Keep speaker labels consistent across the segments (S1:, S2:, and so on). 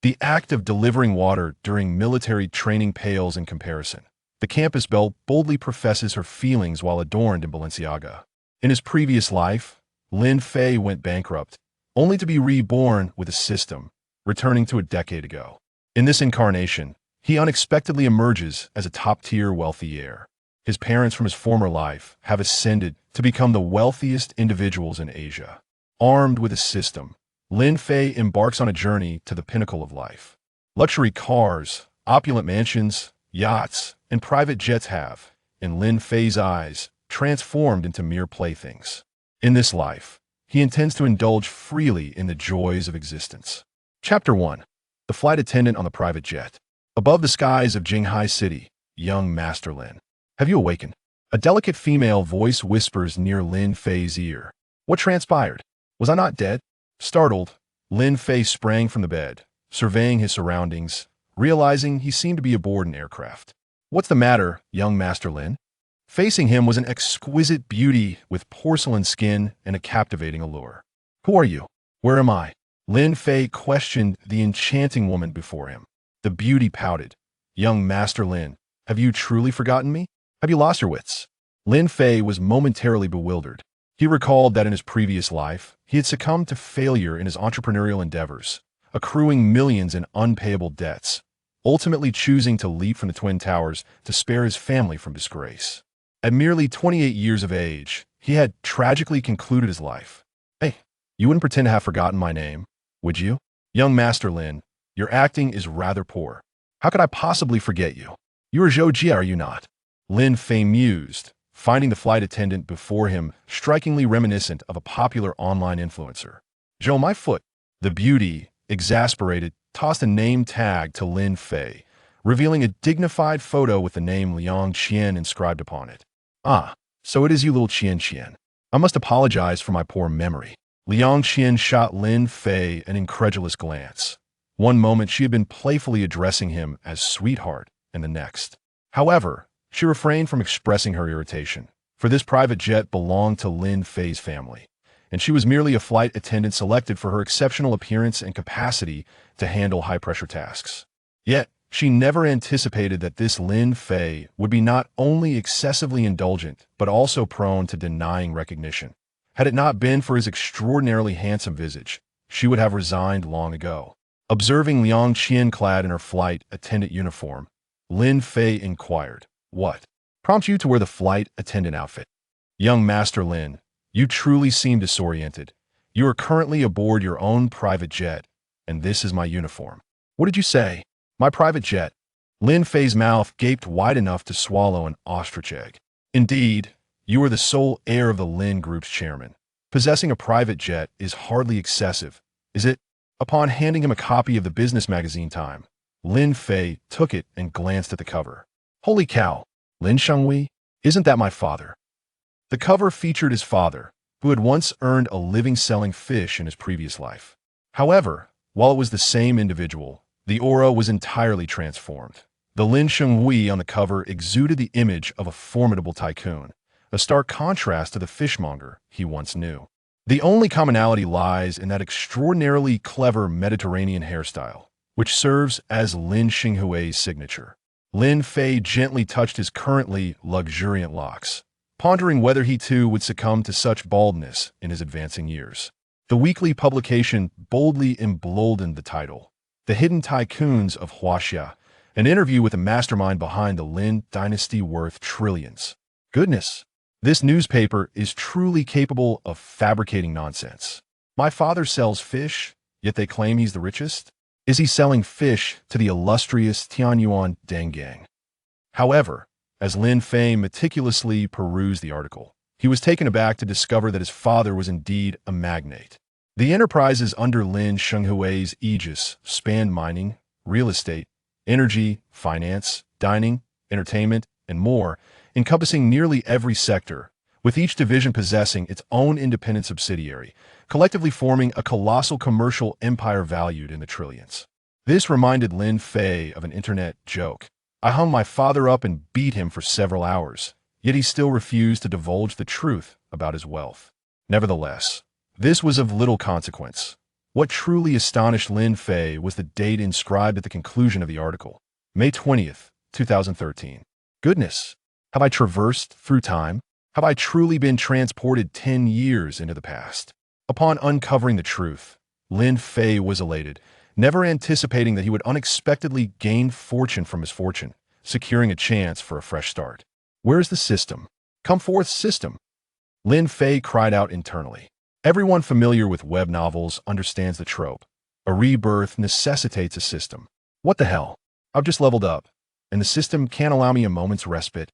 S1: The act of delivering water during military training pales in comparison. The campus belle boldly professes her feelings while adorned in Balenciaga. In his previous life, Lin Fei went bankrupt, only to be reborn with a system, returning to a decade ago. In this incarnation, he unexpectedly emerges as a top-tier wealthy heir. His parents from his former life have ascended to become the wealthiest individuals in Asia. Armed with a system, Lin Fei embarks on a journey to the pinnacle of life. Luxury cars, opulent mansions, yachts, and private jets have, in Lin Fei's eyes, transformed into mere playthings. In this life, he intends to indulge freely in the joys of existence. Chapter 1. The flight attendant on the private jet. Above the skies of Jinghai City, young Master Lin. Have you awakened? A delicate female voice whispers near Lin Fei's ear. What transpired? Was I not dead? Startled, Lin Fei sprang from the bed, surveying his surroundings, realizing he seemed to be aboard an aircraft. What's the matter, young Master Lin? Facing him was an exquisite beauty with porcelain skin and a captivating allure. Who are you? Where am I? Lin Fei questioned the enchanting woman before him. The beauty pouted. Young Master Lin, have you truly forgotten me? Have you lost your wits? Lin Fei was momentarily bewildered. He recalled that in his previous life, he had succumbed to failure in his entrepreneurial endeavors, accruing millions in unpayable debts, ultimately choosing to leap from the Twin Towers to spare his family from disgrace. At merely 28 years of age, he had tragically concluded his life. Hey, you wouldn't pretend to have forgotten my name, would you? Young Master Lin, your acting is rather poor. How could I possibly forget you? You are Zhou Jie, are you not? Lin Fei mused, finding the flight attendant before him strikingly reminiscent of a popular online influencer. Zhou, my foot. The beauty, exasperated, tossed a name tag to Lin Fei, revealing a dignified photo with the name Liang Qian inscribed upon it. Ah, so it is you, little Qian. I must apologize for my poor memory. Liang Qian shot Lin Fei an incredulous glance. One moment she had been playfully addressing him as sweetheart, and the next. However, she refrained from expressing her irritation, for this private jet belonged to Lin Fei's family, and she was merely a flight attendant selected for her exceptional appearance and capacity to handle high-pressure tasks. Yet, she never anticipated that this Lin Fei would be not only excessively indulgent, but also prone to denying recognition. Had it not been for his extraordinarily handsome visage, she would have resigned long ago. Observing Liang Qian clad in her flight attendant uniform, Lin Fei inquired, "What prompts you to wear the flight attendant outfit?" Young Master Lin, you truly seem disoriented. You are currently aboard your own private jet, and this is my uniform. What did you say? My private jet. Lin Fei's mouth gaped wide enough to swallow an ostrich egg. Indeed, you are the sole heir of the Lin Group's chairman. Possessing a private jet is hardly excessive, is it? Upon handing him a copy of the business magazine Time, Lin Fei took it and glanced at the cover. Holy cow, Lin Shenghui, isn't that my father? The cover featured his father, who had once earned a living selling fish in his previous life. However, while it was the same individual, the aura was entirely transformed. The Lin Shenghui on the cover exuded the image of a formidable tycoon, a stark contrast to the fishmonger he once knew. The only commonality lies in that extraordinarily clever Mediterranean hairstyle, which serves as Lin Shenghui's signature. Lin Fei gently touched his currently luxuriant locks, pondering whether he too would succumb to such baldness in his advancing years. The weekly publication boldly emboldened the title, The Hidden Tycoons of Huaxia, an interview with the mastermind behind the Lin dynasty worth trillions. Goodness, this newspaper is truly capable of fabricating nonsense. My father sells fish, yet they claim he's the richest? Is he selling fish to the illustrious Tianyuan Dengang? However, as Lin Fei meticulously perused the article, he was taken aback to discover that his father was indeed a magnate. The enterprises under Lin Shenghui's aegis spanned mining, real estate, energy, finance, dining, entertainment, and more, encompassing nearly every sector, with each division possessing its own independent subsidiary, collectively forming a colossal commercial empire valued in the trillions. This reminded Lin Fei of an internet joke. I hung my father up and beat him for several hours, yet he still refused to divulge the truth about his wealth. Nevertheless, this was of little consequence. What truly astonished Lin Fei was the date inscribed at the conclusion of the article, May 20th, 2013. Goodness, have I traversed through time? Have I truly been transported 10 years into the past? Upon uncovering the truth, Lin Fei was elated, never anticipating that he would unexpectedly gain fortune from misfortune, securing a chance for a fresh start. Where is the system? Come forth, system! Lin Fei cried out internally. Everyone familiar with web novels understands the trope. A rebirth necessitates a system. What the hell? I've just leveled up, and the system can't allow me a moment's respite.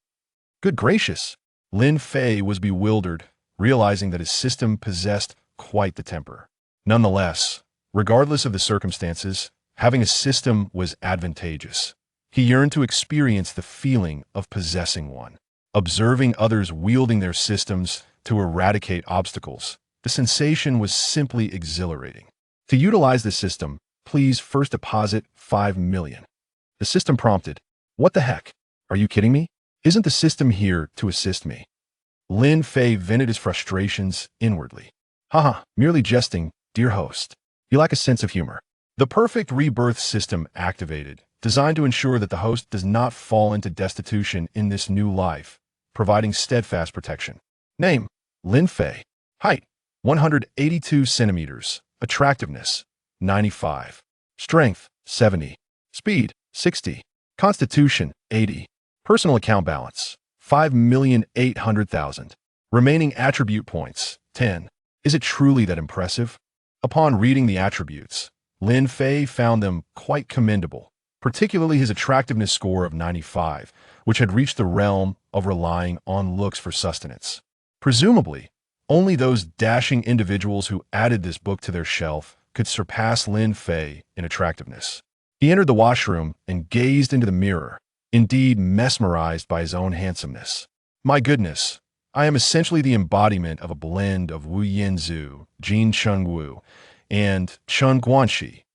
S1: Good gracious! Lin Fei was bewildered, realizing that his system possessed quite the temper. Nonetheless, regardless of the circumstances, having a system was advantageous. He yearned to experience the feeling of possessing one. Observing others wielding their systems to eradicate obstacles, the sensation was simply exhilarating. To utilize the system, please first deposit 5 million. The system prompted, "What the heck? Are you kidding me? Isn't the system here to assist me?" Lin Fei vented his frustrations inwardly. Haha, merely jesting, dear host. You lack a sense of humor. The perfect rebirth system activated, designed to ensure that the host does not fall into destitution in this new life, providing steadfast protection. Name, Lin Fei. Height, 182 centimeters. Attractiveness, 95. Strength, 70. Speed, 60. Constitution, 80. Personal account balance, 5,800,000. Remaining attribute points, 10. Is it truly that impressive? Upon reading the attributes, Lin Fei found them quite commendable, particularly his attractiveness score of 95, which had reached the realm of relying on looks for sustenance. Presumably, only those dashing individuals who added this book to their shelf could surpass Lin Fei in attractiveness. He entered the washroom and gazed into the mirror, indeed mesmerized by his own handsomeness. My goodness, I am essentially the embodiment of a blend of Wu Yinzu, Jin Chengwu, and Chen Guanxi.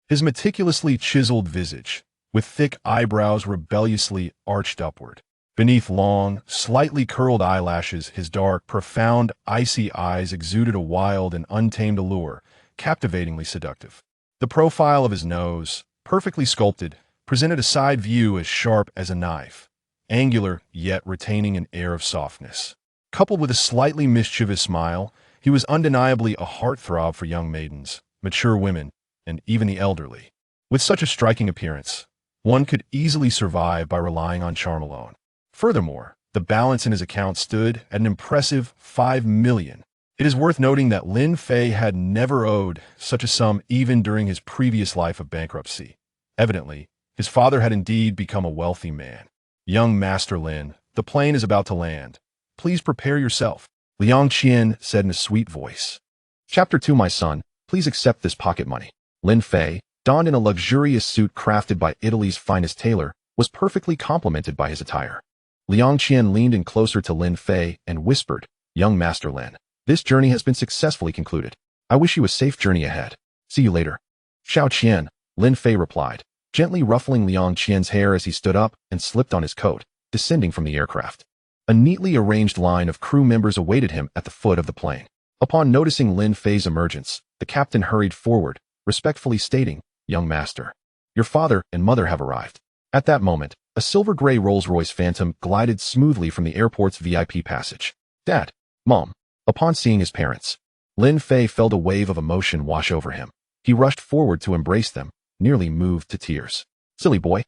S1: His meticulously chiseled visage, with thick eyebrows rebelliously arched upward. Beneath long, slightly curled eyelashes, his dark, profound, icy eyes exuded a wild and untamed allure, captivatingly seductive. The profile of his nose, perfectly sculpted, presented a side view as sharp as a knife, angular yet retaining an air of softness. Coupled with a slightly mischievous smile, he was undeniably a heartthrob for young maidens, mature women, and even the elderly. With such a striking appearance, one could easily survive by relying on charm alone. Furthermore, the balance in his account stood at an impressive 5 million. It is worth noting that Lin Fei had never owed such a sum even during his previous life of bankruptcy. Evidently, his father had indeed become a wealthy man. Young Master Lin, the plane is about to land. Please prepare yourself, Liang Qian said in a sweet voice. Chapter 2 My son, please accept this pocket money. Lin Fei, donned in a luxurious suit crafted by Italy's finest tailor, was perfectly complimented by his attire. Liang Qian leaned in closer to Lin Fei and whispered, Young Master Lin, this journey has been successfully concluded. I wish you a safe journey ahead. See you later. Xiao Qian, Lin Fei replied, gently ruffling Liang Qian's hair as he stood up and slipped on his coat, descending from the aircraft. A neatly arranged line of crew members awaited him at the foot of the plane. Upon noticing Lin Fei's emergence, the captain hurried forward, respectfully stating, Young Master, your father and mother have arrived. At that moment, a silver-gray Rolls-Royce Phantom glided smoothly from the airport's VIP passage. Dad, Mom. Upon seeing his parents, Lin Fei felt a wave of emotion wash over him. He rushed forward to embrace them, nearly moved to tears. Silly boy.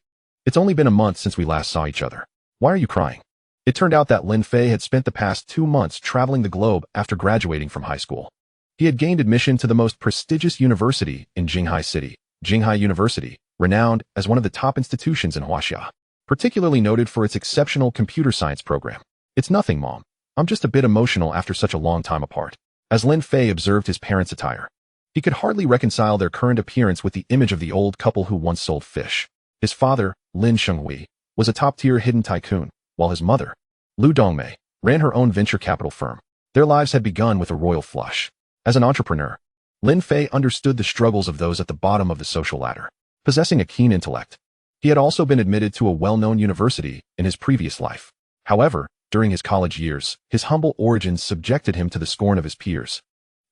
S1: It's only been a month since we last saw each other. Why are you crying? It turned out that Lin Fei had spent the past 2 months traveling the globe after graduating from high school. He had gained admission to the most prestigious university in Jinghai City, Jinghai University, renowned as one of the top institutions in Huaxia, particularly noted for its exceptional computer science program. It's nothing, Mom. I'm just a bit emotional after such a long time apart. As Lin Fei observed his parents' attire, he could hardly reconcile their current appearance with the image of the old couple who once sold fish. His father, Lin Shenghui, was a top-tier hidden tycoon, while his mother, Lu Dongmei, ran her own venture capital firm. Their lives had begun with a royal flush. As an entrepreneur, Lin Fei understood the struggles of those at the bottom of the social ladder. Possessing a keen intellect, he had also been admitted to a well-known university in his previous life. However, during his college years, his humble origins subjected him to the scorn of his peers,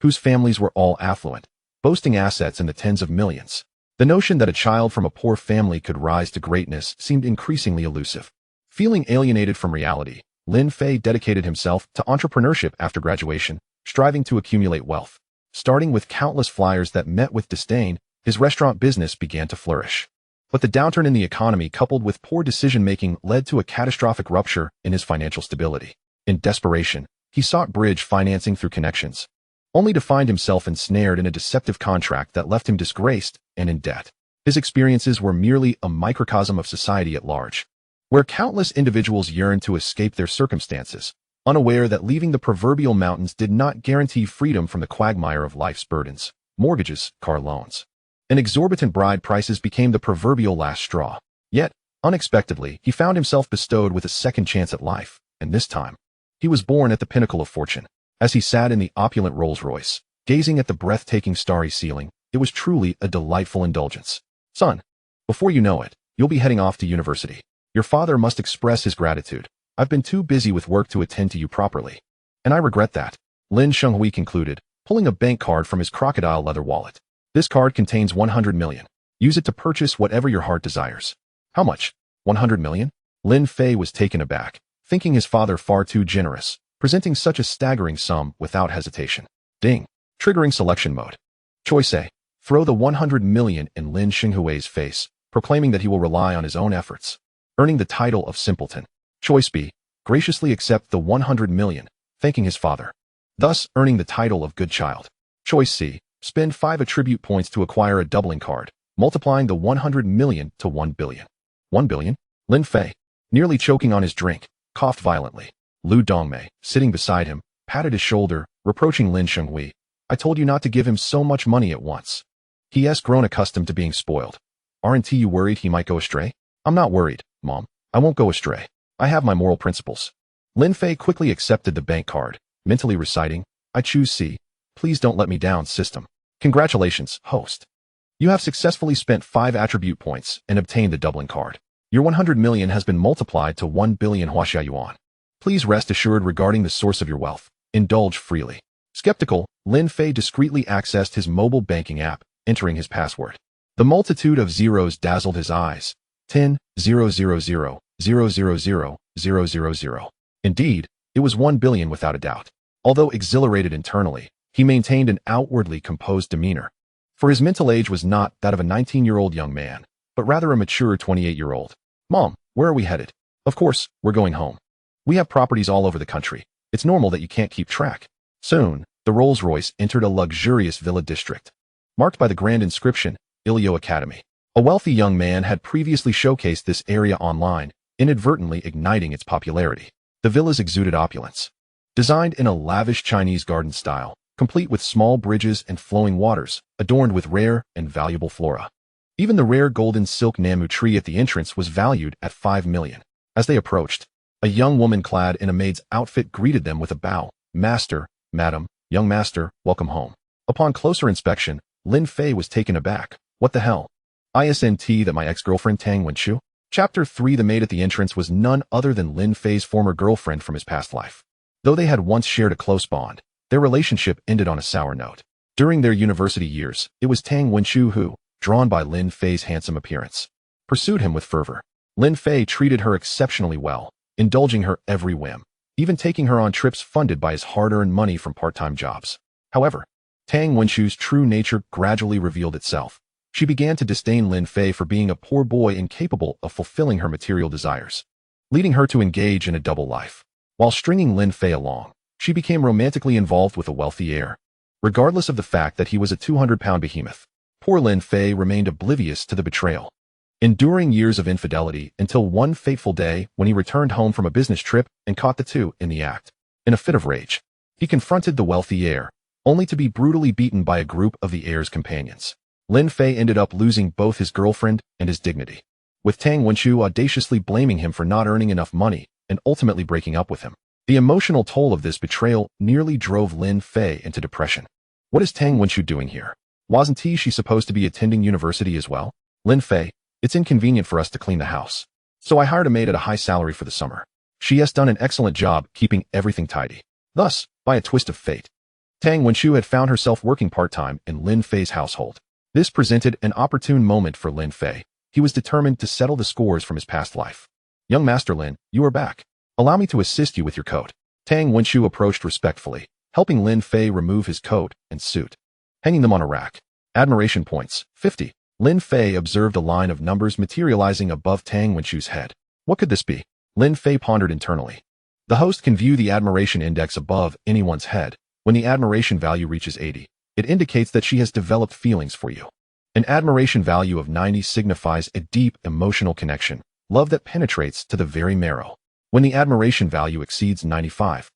S1: whose families were all affluent. boasting assets in the tens of millions. The notion that a child from a poor family could rise to greatness seemed increasingly elusive. Feeling alienated from reality, Lin Fei dedicated himself to entrepreneurship after graduation, striving to accumulate wealth. Starting with countless flyers that met with disdain, his restaurant business began to flourish. But the downturn in the economy coupled with poor decision-making led to a catastrophic rupture in his financial stability. In desperation, he sought bridge financing through connections, only to find himself ensnared in a deceptive contract that left him disgraced and in debt. His experiences were merely a microcosm of society at large, where countless individuals yearned to escape their circumstances, unaware that leaving the proverbial mountains did not guarantee freedom from the quagmire of life's burdens, mortgages, car loans, and exorbitant bride prices became the proverbial last straw. Yet, unexpectedly, he found himself bestowed with a second chance at life, and this time, he was born at the pinnacle of fortune. As he sat in the opulent Rolls-Royce, gazing at the breathtaking starry ceiling, it was truly a delightful indulgence. Son, before you know it, you'll be heading off to university. Your father must express his gratitude. I've been too busy with work to attend to you properly. And I regret that, Lin Shenghui concluded, pulling a bank card from his crocodile leather wallet. This card contains 100 million. Use it to purchase whatever your heart desires. How much? 100 million? Lin Fei was taken aback, thinking his father far too generous, presenting such a staggering sum without hesitation. Ding. Triggering selection mode. Choice A. Throw the 100 million in Lin Shenghui's face, proclaiming that he will rely on his own efforts, earning the title of simpleton. Choice B. Graciously accept the 100 million, thanking his father, thus earning the title of good child. Choice C. Spend 5 attribute points to acquire a doubling card, multiplying the 100 million to 1 billion. 1 billion? Lin Fei, nearly choking on his drink, coughed violently. Lu Dongmei, sitting beside him, patted his shoulder, reproaching Lin Shenghui. I told you not to give him so much money at once. He has grown accustomed to being spoiled. Aren't you worried he might go astray? I'm not worried, Mom. I won't go astray. I have my moral principles. Lin Fei quickly accepted the bank card, mentally reciting, I choose C. Please don't let me down, system. Congratulations, host. You have successfully spent 5 attribute points and obtained the doubling card. Your 100 million has been multiplied to 1 billion Huaxia yuan. Please rest assured regarding the source of your wealth. Indulge freely. Skeptical, Lin Fei discreetly accessed his mobile banking app, entering his password. The multitude of zeros dazzled his eyes. 10, 000, 000, 000, 000. Indeed, it was 1 billion without a doubt. Although exhilarated internally, he maintained an outwardly composed demeanor, for his mental age was not that of a 19-year-old young man, but rather a mature 28-year-old. Mom, where are we headed? Of course, we're going home. We have properties all over the country. It's normal that you can't keep track. Soon, the Rolls-Royce entered a luxurious villa district, marked by the grand inscription, Ilio Academy. A wealthy young man had previously showcased this area online, inadvertently igniting its popularity. The villas exuded opulence. Designed in a lavish Chinese garden style, complete with small bridges and flowing waters, adorned with rare and valuable flora. Even the rare golden silk namu tree at the entrance was valued at 5 million. As they approached, a young woman clad in a maid's outfit greeted them with a bow. Master, madam, young master, welcome home. Upon closer inspection, Lin Fei was taken aback. What the hell? ISNT that my ex-girlfriend Tang Wenchu? Chapter 3. The maid at the entrance was none other than Lin Fei's former girlfriend from his past life. Though they had once shared a close bond, their relationship ended on a sour note. During their university years, it was Tang Wenchu who, drawn by Lin Fei's handsome appearance, pursued him with fervor. Lin Fei treated her exceptionally well, indulging her every whim, even taking her on trips funded by his hard-earned money from part-time jobs. However, Tang Wenchu's true nature gradually revealed itself. She began to disdain Lin Fei for being a poor boy incapable of fulfilling her material desires, leading her to engage in a double life. While stringing Lin Fei along, she became romantically involved with a wealthy heir. Regardless of the fact that he was a 200-pound behemoth, poor Lin Fei remained oblivious to the betrayal, enduring years of infidelity until one fateful day when he returned home from a business trip and caught the two in the act. In a fit of rage, he confronted the wealthy heir, only to be brutally beaten by a group of the heir's companions. Lin Fei ended up losing both his girlfriend and his dignity, with Tang Wenchu audaciously blaming him for not earning enough money and ultimately breaking up with him. The emotional toll of this betrayal nearly drove Lin Fei into depression. What is Tang Wenchu doing here? Wasn't she supposed to be attending university as well? Lin Fei, it's inconvenient for us to clean the house, so I hired a maid at a high salary for the summer. She has done an excellent job keeping everything tidy. Thus, by a twist of fate, Tang Wenchu had found herself working part-time in Lin Fei's household. This presented an opportune moment for Lin Fei. He was determined to settle the scores from his past life. "Young Master Lin, you are back. Allow me to assist you with your coat." Tang Wenchu approached respectfully, helping Lin Fei remove his coat and suit, hanging them on a rack. Admiration points, 50. Lin Fei observed a line of numbers materializing above Tang Wenchu's head. What could this be? Lin Fei pondered internally. The host can view the admiration index above anyone's head. When the admiration value reaches 80, it indicates that she has developed feelings for you. An admiration value of 90 signifies a deep emotional connection, love that penetrates to the very marrow. When the admiration value exceeds 95,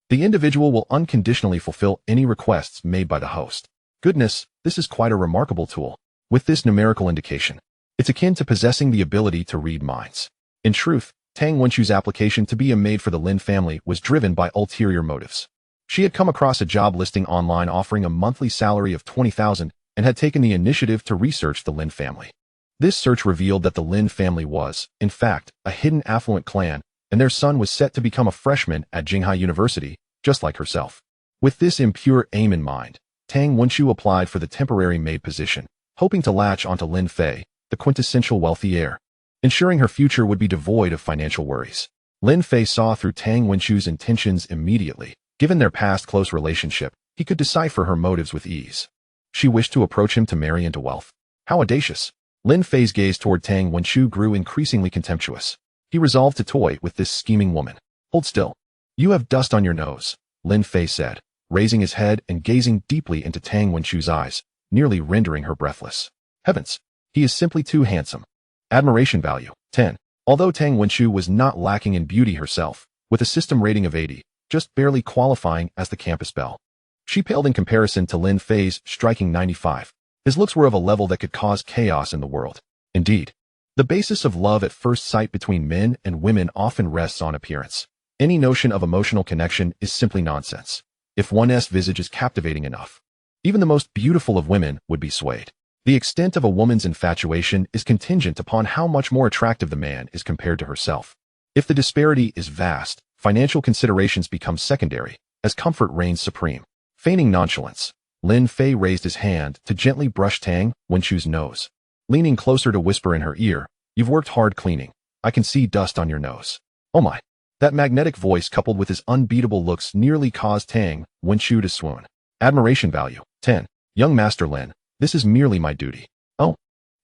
S1: the individual will unconditionally fulfill any requests made by the host. Goodness, this is quite a remarkable tool. With this numerical indication, it's akin to possessing the ability to read minds. In truth, Tang Wenchu's application to be a maid for the Lin family was driven by ulterior motives. She had come across a job listing online offering a monthly salary of 20,000 and had taken the initiative to research the Lin family. This search revealed that the Lin family was, in fact, a hidden affluent clan, and their son was set to become a freshman at Jinghai University, just like herself. With this impure aim in mind, Tang Wenchu applied for the temporary maid position, hoping to latch onto Lin Fei, the quintessential wealthy heir, ensuring her future would be devoid of financial worries. Lin Fei saw through Tang Wenchu's intentions immediately. Given their past close relationship, he could decipher her motives with ease. She wished to approach him to marry into wealth. How audacious! Lin Fei's gaze toward Tang Wenchu grew increasingly contemptuous. He resolved to toy with this scheming woman. Hold still. You have dust on your nose, Lin Fei said, raising his head and gazing deeply into Tang Wenchu's eyes, nearly rendering her breathless. Heavens! He is simply too handsome. Admiration value, 10. Although Tang Wenchu was not lacking in beauty herself, with a system rating of 80, just barely qualifying as the campus belle, she paled in comparison to Lin Fei's striking 95. His looks were of a level that could cause chaos in the world. Indeed, the basis of love at first sight between men and women often rests on appearance. Any notion of emotional connection is simply nonsense. If one's visage is captivating enough, even the most beautiful of women would be swayed. The extent of a woman's infatuation is contingent upon how much more attractive the man is compared to herself. If the disparity is vast, financial considerations become secondary, as comfort reigns supreme. Feigning nonchalance, Lin Fei raised his hand to gently brush Tang Wenchu's nose. Leaning closer to whisper in her ear, "You've worked hard cleaning. I can see dust on your nose." Oh my! That magnetic voice coupled with his unbeatable looks nearly caused Tang Wenchu to swoon. Admiration value, 10. Young Master Lin, this is merely my duty. Oh,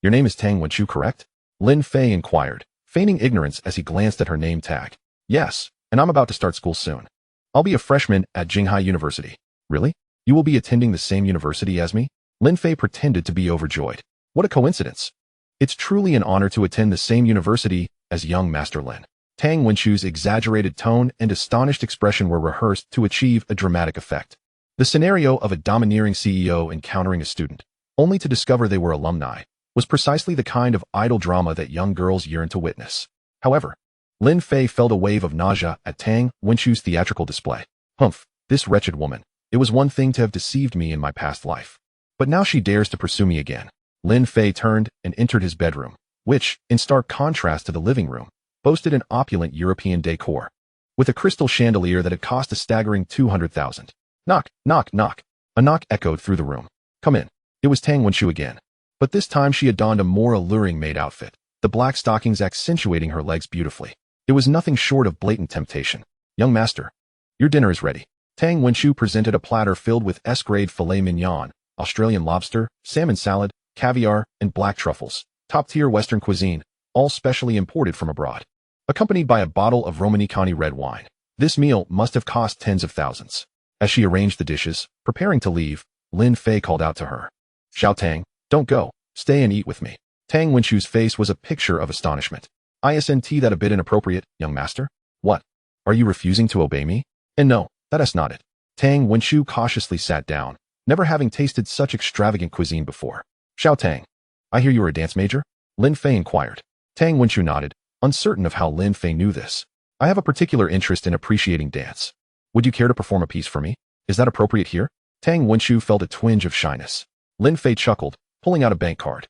S1: your name is Tang Wenchu, correct? Lin Fei inquired, feigning ignorance as he glanced at her name tag. Yes, and I'm about to start school soon. I'll be a freshman at Jinghai University. Really? You will be attending the same university as me? Lin Fei pretended to be overjoyed. What a coincidence. It's truly an honor to attend the same university as young Master Lin. Tang Wenchu's exaggerated tone and astonished expression were rehearsed to achieve a dramatic effect. The scenario of a domineering CEO encountering a student, only to discover they were alumni, was precisely the kind of idle drama that young girls yearn to witness. However, Lin Fei felt a wave of nausea at Tang Wenchu's theatrical display. Humph, this wretched woman. It was one thing to have deceived me in my past life, but now she dares to pursue me again. Lin Fei turned and entered his bedroom, which, in stark contrast to the living room, boasted an opulent European decor, with a crystal chandelier that had cost a staggering 200,000. Knock, knock, knock. A knock echoed through the room. Come in. It was Tang Wenchu again, but this time she had donned a more alluring maid outfit, the black stockings accentuating her legs beautifully. It was nothing short of blatant temptation. Young master, your dinner is ready. Tang Wenchu presented a platter filled with S-grade filet mignon, Australian lobster, salmon salad, caviar, and black truffles, top-tier Western cuisine, all specially imported from abroad. Accompanied by a bottle of Romanicani red wine, this meal must have cost tens of thousands. As she arranged the dishes, preparing to leave, Lin Fei called out to her. Xiao Tang, don't go, stay and eat with me. Tang Wenchu's face was a picture of astonishment. Isn't that a bit inappropriate, young master? What? Are you refusing to obey me? And no, that is not it. Tang Wenchu cautiously sat down, never having tasted such extravagant cuisine before. Xiao Tang, I hear you are a dance major? Lin Fei inquired. Tang Wenchu nodded, uncertain of how Lin Fei knew this. I have a particular interest in appreciating dance. Would you care to perform a piece for me? Is that appropriate here? Tang Wenchu felt a twinge of shyness. Lin Fei chuckled, pulling out a bank card.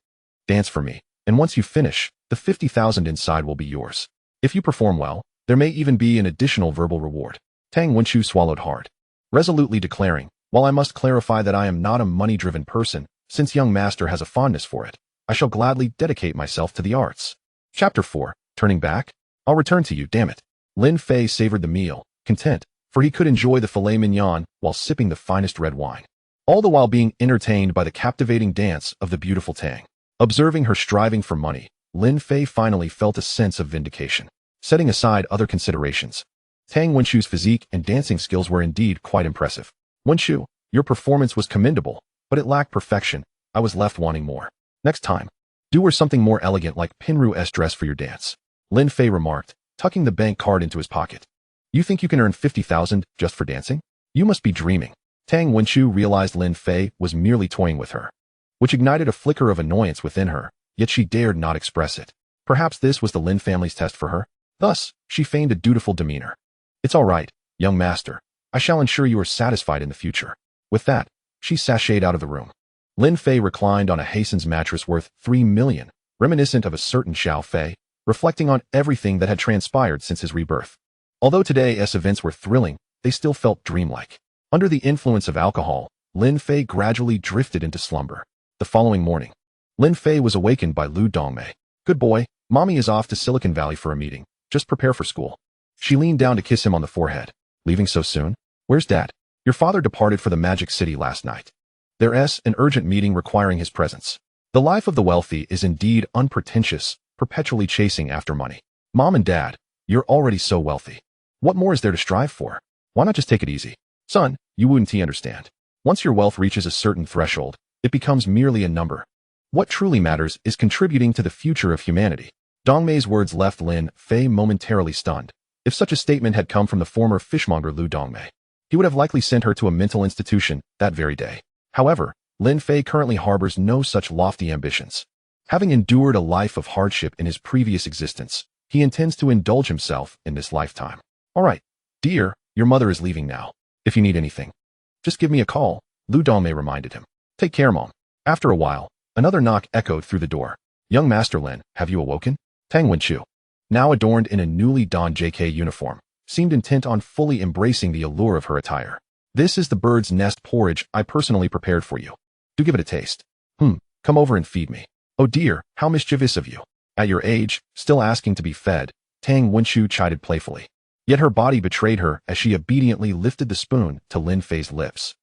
S1: Dance for me, and once you finish, the 50,000 inside will be yours. If you perform well, there may even be an additional verbal reward. Tang Wenchu swallowed hard, resolutely declaring, While I must clarify that I am not a money-driven person, since young master has a fondness for it, I shall gladly dedicate myself to the arts. Chapter 4. Turning back? I'll return to you, damn it. Lin Fei savored the meal, content, for he could enjoy the filet mignon while sipping the finest red wine, all the while being entertained by the captivating dance of the beautiful Tang. Observing her striving for money, Lin Fei finally felt a sense of vindication. Setting aside other considerations, Tang Wenchu's physique and dancing skills were indeed quite impressive. Wenchu, your performance was commendable, but it lacked perfection. I was left wanting more. Next time, do wear something more elegant like Pinru's dress for your dance. Lin Fei remarked, tucking the bank card into his pocket. You think you can earn 50,000 just for dancing? You must be dreaming. Tang Wenchu realized Lin Fei was merely toying with her, which ignited a flicker of annoyance within her, yet she dared not express it. Perhaps this was the Lin family's test for her. Thus, she feigned a dutiful demeanor. It's all right, young master. I shall ensure you are satisfied in the future. With that, she sashayed out of the room. Lin Fei reclined on a Hason's mattress worth 3 million, reminiscent of a certain Xiao Fei, reflecting on everything that had transpired since his rebirth. Although today's events were thrilling, they still felt dreamlike. Under the influence of alcohol, Lin Fei gradually drifted into slumber. The following morning, Lin Fei was awakened by Lu Dongmei. Good boy, mommy is off to Silicon Valley for a meeting. Just prepare for school. She leaned down to kiss him on the forehead. Leaving so soon? Where's Dad? Your father departed for the Magic City last night. There's an urgent meeting requiring his presence. The life of the wealthy is indeed unpretentious, perpetually chasing after money. Mom and Dad, you're already so wealthy. What more is there to strive for? Why not just take it easy? Son, you wouldn't understand. Once your wealth reaches a certain threshold, it becomes merely a number. What truly matters is contributing to the future of humanity. Dongmei's words left Lin Fei momentarily stunned. If such a statement had come from the former fishmonger Lu Dongmei, he would have likely sent her to a mental institution that very day. However, Lin Fei currently harbors no such lofty ambitions. Having endured a life of hardship in his previous existence, he intends to indulge himself in this lifetime. All right, dear, your mother is leaving now. If you need anything, just give me a call, Lu Dongmei reminded him. Take care, Mom. After a while, another knock echoed through the door. Young Master Lin, have you awoken? Tang Wenchu, now adorned in a newly donned JK uniform, seemed intent on fully embracing the allure of her attire. This is the bird's nest porridge I personally prepared for you. Do give it a taste. Come over and feed me. Oh dear, how mischievous of you. At your age, still asking to be fed, Tang Wenchu chided playfully. Yet her body betrayed her as she obediently lifted the spoon to Lin Fei's lips.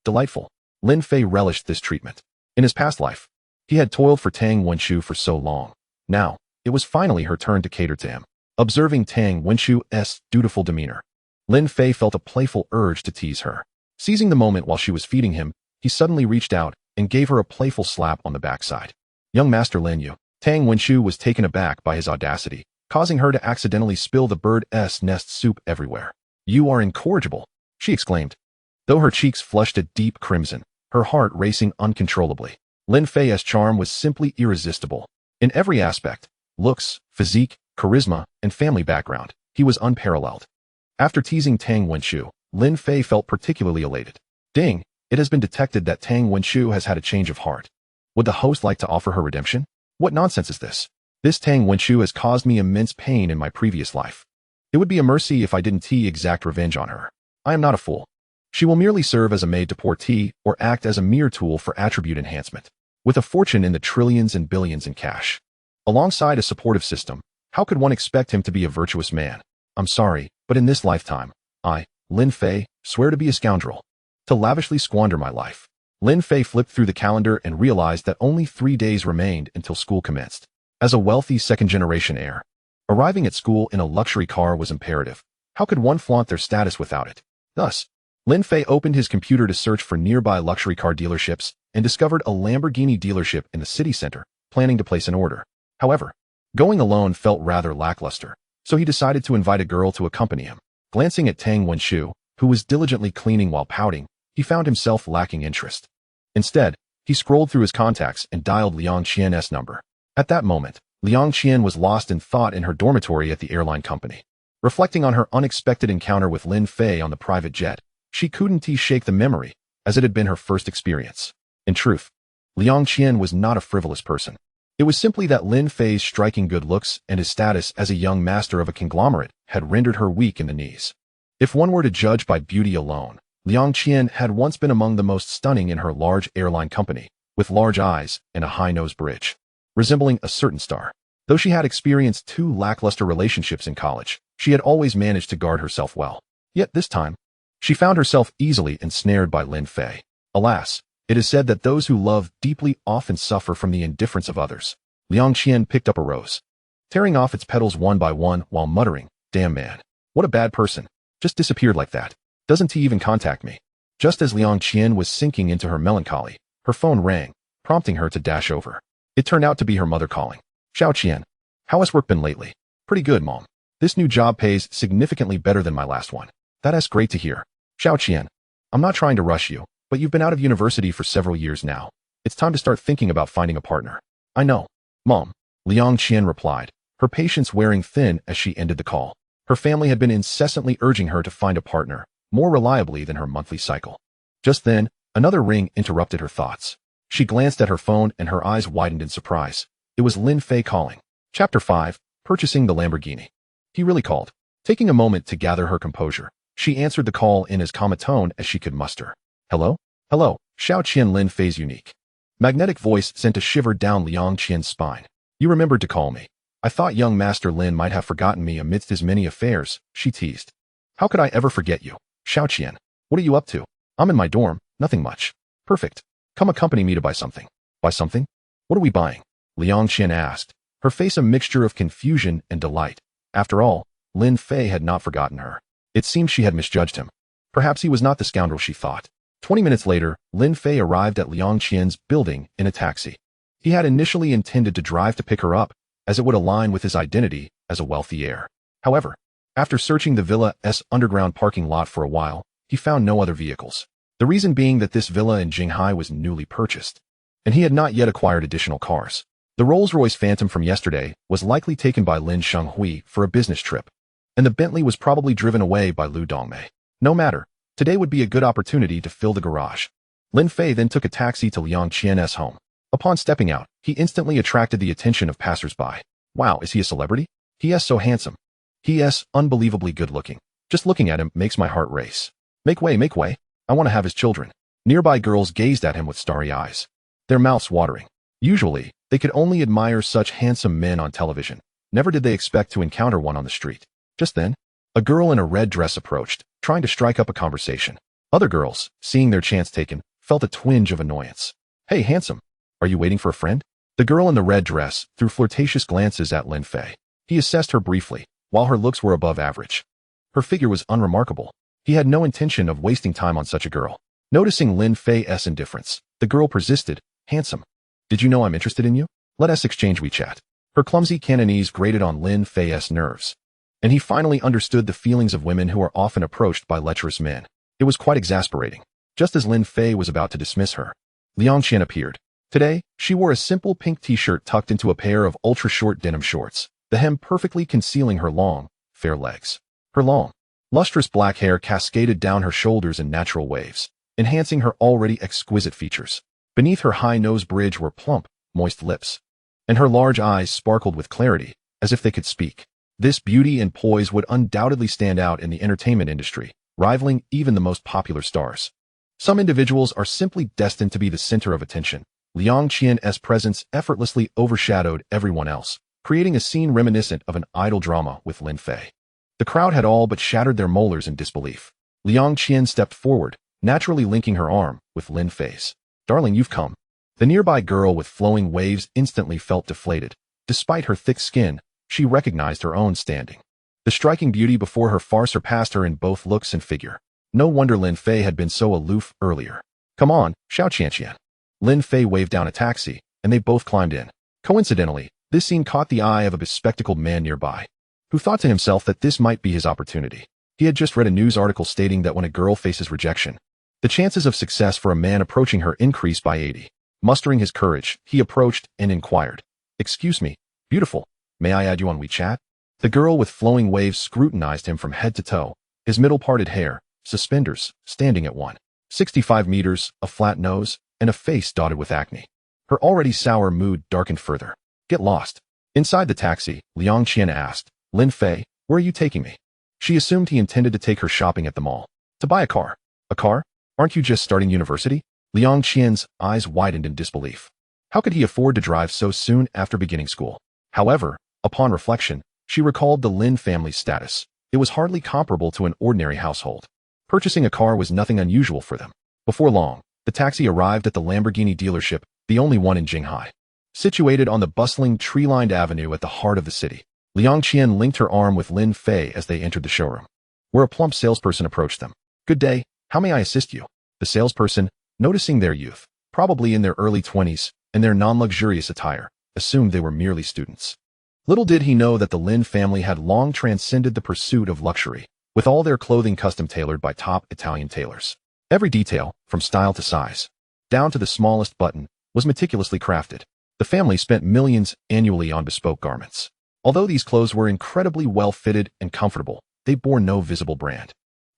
S1: Delightful. Lin Fei relished this treatment. In his past life, he had toiled for Tang Wenchu for so long. Now, it was finally her turn to cater to him. Observing Tang Wenchu's dutiful demeanor, Lin Fei felt a playful urge to tease her. Seizing the moment while she was feeding him, he suddenly reached out and gave her a playful slap on the backside. Young Master Lin Yu. Tang Wenchu was taken aback by his audacity, causing her to accidentally spill the bird's nest soup everywhere. You are incorrigible, she exclaimed. Though her cheeks flushed a deep crimson, her heart racing uncontrollably. Lin Fei's charm was simply irresistible. In every aspect, looks, physique, charisma, and family background, he was unparalleled. After teasing Tang Wenchu, Lin Fei felt particularly elated. Ding, it has been detected that Tang Wenchu has had a change of heart. Would the host like to offer her redemption? What nonsense is this? This Tang Wenchu has caused me immense pain in my previous life. It would be a mercy if I didn't exact revenge on her. I am not a fool. She will merely serve as a maid to pour tea or act as a mere tool for attribute enhancement. With a fortune in the trillions and billions in cash, alongside a supportive system, how could one expect him to be a virtuous man? I'm sorry, but in this lifetime, I, Lin Fei, swear to be a scoundrel. To lavishly squander my life. Lin Fei flipped through the calendar and realized that only 3 days remained until school commenced. As a wealthy second-generation heir, arriving at school in a luxury car was imperative. How could one flaunt their status without it? Thus, Lin Fei opened his computer to search for nearby luxury car dealerships and discovered a Lamborghini dealership in the city center, planning to place an order. However, going alone felt rather lackluster, so he decided to invite a girl to accompany him. Glancing at Tang Wenchu, who was diligently cleaning while pouting, he found himself lacking interest. Instead, he scrolled through his contacts and dialed Liang Qian's number. At that moment, Liang Qian was lost in thought in her dormitory at the airline company. Reflecting on her unexpected encounter with Lin Fei on the private jet, she couldn't shake the memory, as it had been her first experience. In truth, Liang Qian was not a frivolous person. It was simply that Lin Fei's striking good looks and his status as a young master of a conglomerate had rendered her weak in the knees. If one were to judge by beauty alone, Liang Qian had once been among the most stunning in her large airline company, with large eyes and a high-nose bridge, resembling a certain star. Though she had experienced 2 lackluster relationships in college, she had always managed to guard herself well. Yet this time, she found herself easily ensnared by Lin Fei. Alas, it is said that those who love deeply often suffer from the indifference of others. Liang Qian picked up a rose, tearing off its petals one by one while muttering, "Damn man. What a bad person. Just disappeared like that. Doesn't he even contact me?" Just as Liang Qian was sinking into her melancholy, her phone rang, prompting her to dash over. It turned out to be her mother calling. "Xiao Qian, how has work been lately?" "Pretty good, Mom. This new job pays significantly better than my last one." "That's great to hear." "Xiao Qian, I'm not trying to rush you, but you've been out of university for several years now. It's time to start thinking about finding a partner." "I know, Mom," Liang Qian replied, her patience wearing thin as she ended the call. Her family had been incessantly urging her to find a partner, more reliably than her monthly cycle. Just then, another ring interrupted her thoughts. She glanced at her phone and her eyes widened in surprise. It was Lin Fei calling. Chapter 5, Purchasing the Lamborghini. He really called. Taking a moment to gather her composure, she answered the call in as calm a tone as she could muster. "Hello? Hello," Xiao Qian. Lin Fei's unique, magnetic voice sent a shiver down Liang Qian's spine. "You remembered to call me. I thought young Master Lin might have forgotten me amidst his many affairs," she teased. "How could I ever forget you, Xiao Qian? What are you up to?" "I'm in my dorm, nothing much." "Perfect. Come accompany me to buy something." "Buy something? What are we buying?" Liang Qian asked, her face a mixture of confusion and delight. After all, Lin Fei had not forgotten her. It seemed she had misjudged him. Perhaps he was not the scoundrel she thought. 20 minutes later, Lin Fei arrived at Liang Qian's building in a taxi. He had initially intended to drive to pick her up, as it would align with his identity as a wealthy heir. However, after searching the villa's underground parking lot for a while, he found no other vehicles. The reason being that this villa in Jinghai was newly purchased, and he had not yet acquired additional cars. The Rolls-Royce Phantom from yesterday was likely taken by Lin Shenghui for a business trip, and the Bentley was probably driven away by Lu Dongmei. No matter, today would be a good opportunity to fill the garage. Lin Fei then took a taxi to Liang Qian's home. Upon stepping out, he instantly attracted the attention of passers-by. "Wow, is he a celebrity? He is so handsome. He is unbelievably good-looking. Just looking at him makes my heart race. Make way, make way. I want to have his children." Nearby girls gazed at him with starry eyes, their mouths watering. Usually, they could only admire such handsome men on television. Never did they expect to encounter one on the street. Just then, a girl in a red dress approached, trying to strike up a conversation. Other girls, seeing their chance taken, felt a twinge of annoyance. "Hey, handsome. Are you waiting for a friend?" The girl in the red dress threw flirtatious glances at Lin Fei. He assessed her briefly, while her looks were above average. Her figure was unremarkable. He had no intention of wasting time on such a girl. Noticing Lin Fei's indifference, the girl persisted, "Handsome. Did you know I'm interested in you? Let us exchange WeChat." Her clumsy Cantonese grated on Lin Fei's nerves, and he finally understood the feelings of women who are often approached by lecherous men. It was quite exasperating. Just as Lin Fei was about to dismiss her, Liang Qian appeared. Today, she wore a simple pink t-shirt tucked into a pair of ultra-short denim shorts, the hem perfectly concealing her long, fair legs. Her long, lustrous black hair cascaded down her shoulders in natural waves, enhancing her already exquisite features. Beneath her high nose bridge were plump, moist lips, and her large eyes sparkled with clarity, as if they could speak. This beauty and poise would undoubtedly stand out in the entertainment industry, rivaling even the most popular stars. Some individuals are simply destined to be the center of attention. Liang Qian's presence effortlessly overshadowed everyone else, creating a scene reminiscent of an idol drama with Lin Fei. The crowd had all but shattered their molars in disbelief. Liang Qian stepped forward, naturally linking her arm with Lin Fei's. "Darling, you've come." The nearby girl with flowing waves instantly felt deflated. Despite her thick skin, she recognized her own standing. The striking beauty before her far surpassed her in both looks and figure. No wonder Lin Fei had been so aloof earlier. "Come on, Xiao Qian." Lin Fei waved down a taxi, and they both climbed in. Coincidentally, this scene caught the eye of a bespectacled man nearby, who thought to himself that this might be his opportunity. He had just read a news article stating that when a girl faces rejection, the chances of success for a man approaching her increase by 80. Mustering his courage, he approached and inquired, "Excuse me, beautiful, may I add you on WeChat?" The girl with flowing waves scrutinized him from head to toe, his middle-parted hair, suspenders, standing at 1.65 meters, a flat nose, and a face dotted with acne. Her already sour mood darkened further. "Get lost." Inside the taxi, Liang Qian asked, "Lin Fei, where are you taking me?" She assumed he intended to take her shopping at the mall. "To buy a car." A car? Aren't you just starting university? Liang Qian's eyes widened in disbelief. How could he afford to drive so soon after beginning school? However, upon reflection, she recalled the Lin family's status. It was hardly comparable to an ordinary household. Purchasing a car was nothing unusual for them. Before long, the taxi arrived at the Lamborghini dealership, the only one in Jinghai. Situated on the bustling, tree-lined avenue at the heart of the city, Liang Qian linked her arm with Lin Fei as they entered the showroom, where a plump salesperson approached them. "Good day, how may I assist you?" The salesperson, noticing their youth, probably in their early 20s, and their non-luxurious attire, assumed they were merely students. Little did he know that the Lin family had long transcended the pursuit of luxury, with all their clothing custom-tailored by top Italian tailors. Every detail, from style to size, down to the smallest button, was meticulously crafted. The family spent millions annually on bespoke garments. Although these clothes were incredibly well-fitted and comfortable, they bore no visible brand,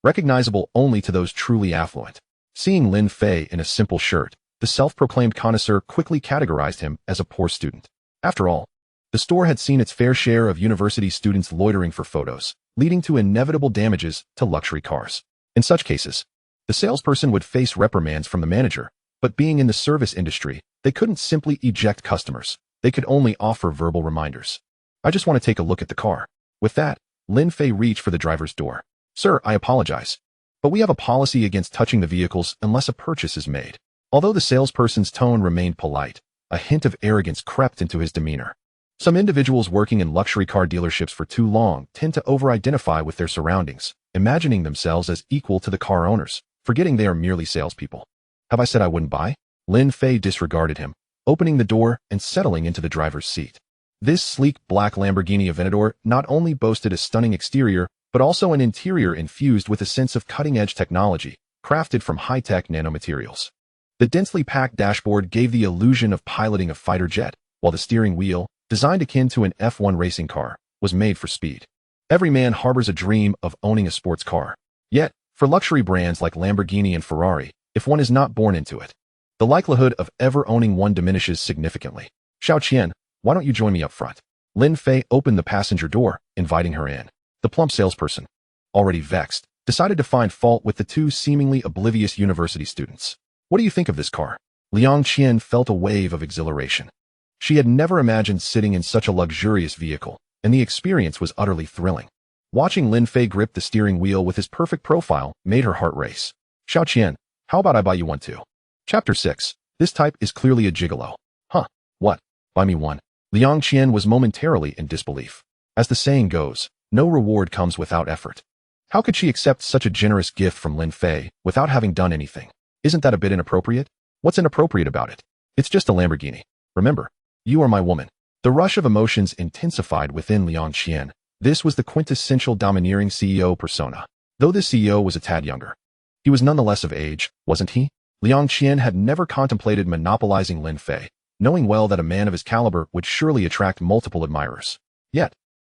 S1: recognizable only to those truly affluent. Seeing Lin Fei in a simple shirt, the self-proclaimed connoisseur quickly categorized him as a poor student. After all, the store had seen its fair share of university students loitering for photos, leading to inevitable damages to luxury cars. In such cases, the salesperson would face reprimands from the manager, but being in the service industry, they couldn't simply eject customers. They could only offer verbal reminders. "I just want to take a look at the car." With that, Lin Fei reached for the driver's door. "Sir, I apologize, but we have a policy against touching the vehicles unless a purchase is made." Although the salesperson's tone remained polite, a hint of arrogance crept into his demeanor. Some individuals working in luxury car dealerships for too long tend to over-identify with their surroundings, imagining themselves as equal to the car owners, forgetting they are merely salespeople. "Have I said I wouldn't buy?" Lin Fei disregarded him, opening the door and settling into the driver's seat. This sleek black Lamborghini Aventador not only boasted a stunning exterior, but also an interior infused with a sense of cutting-edge technology, crafted from high-tech nanomaterials. The densely packed dashboard gave the illusion of piloting a fighter jet, while the steering wheel, designed akin to an F1 racing car, was made for speed. Every man harbors a dream of owning a sports car. Yet, for luxury brands like Lamborghini and Ferrari, if one is not born into it, the likelihood of ever owning one diminishes significantly. "Xiao Qian, why don't you join me up front?" Lin Fei opened the passenger door, inviting her in. The plump salesperson, already vexed, decided to find fault with the two seemingly oblivious university students. "What do you think of this car?" Liang Qian felt a wave of exhilaration. She had never imagined sitting in such a luxurious vehicle, and the experience was utterly thrilling. Watching Lin Fei grip the steering wheel with his perfect profile made her heart race. "Xiao Qian, how about I buy you one too?" Chapter 6. This type is clearly a gigolo. "Huh, what? Buy me one?" Liang Qian was momentarily in disbelief. As the saying goes, no reward comes without effort. How could she accept such a generous gift from Lin Fei without having done anything? Isn't that a bit inappropriate? What's inappropriate about it? It's just a Lamborghini. Remember, you are my woman. The rush of emotions intensified within Liang Qian. This was the quintessential domineering CEO persona. Though the CEO was a tad younger, he was nonetheless of age, wasn't he? Liang Qian had never contemplated monopolizing Lin Fei, knowing well that a man of his caliber would surely attract multiple admirers. Yet,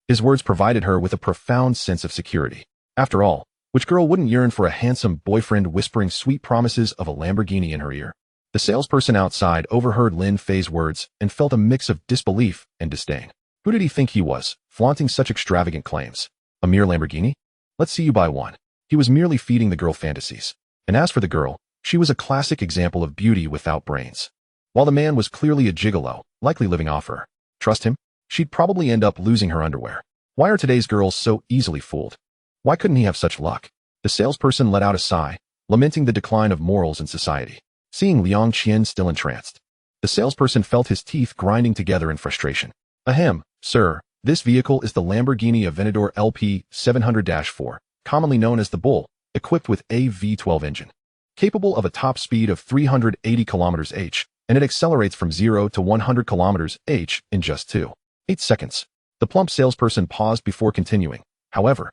S1: his words provided her with a profound sense of security. After all, which girl wouldn't yearn for a handsome boyfriend whispering sweet promises of a Lamborghini in her ear? The salesperson outside overheard Lin Fei's words and felt a mix of disbelief and disdain. Who did he think he was, flaunting such extravagant claims? A mere Lamborghini? Let's see you buy one. He was merely feeding the girl fantasies. And as for the girl, she was a classic example of beauty without brains. While the man was clearly a gigolo, likely living off her. Trust him? She'd probably end up losing her underwear. Why are today's girls so easily fooled? Why couldn't he have such luck? The salesperson let out a sigh, lamenting the decline of morals in society. Seeing Liang Qian still entranced, the salesperson felt his teeth grinding together in frustration. "Ahem, sir, this vehicle is the Lamborghini Aventador LP 700-4, commonly known as the Bull, equipped with a V12 engine, capable of a top speed of 380 km/h, and it accelerates from 0 to 100 km/h in just 2.8 seconds. The plump salesperson paused before continuing. However,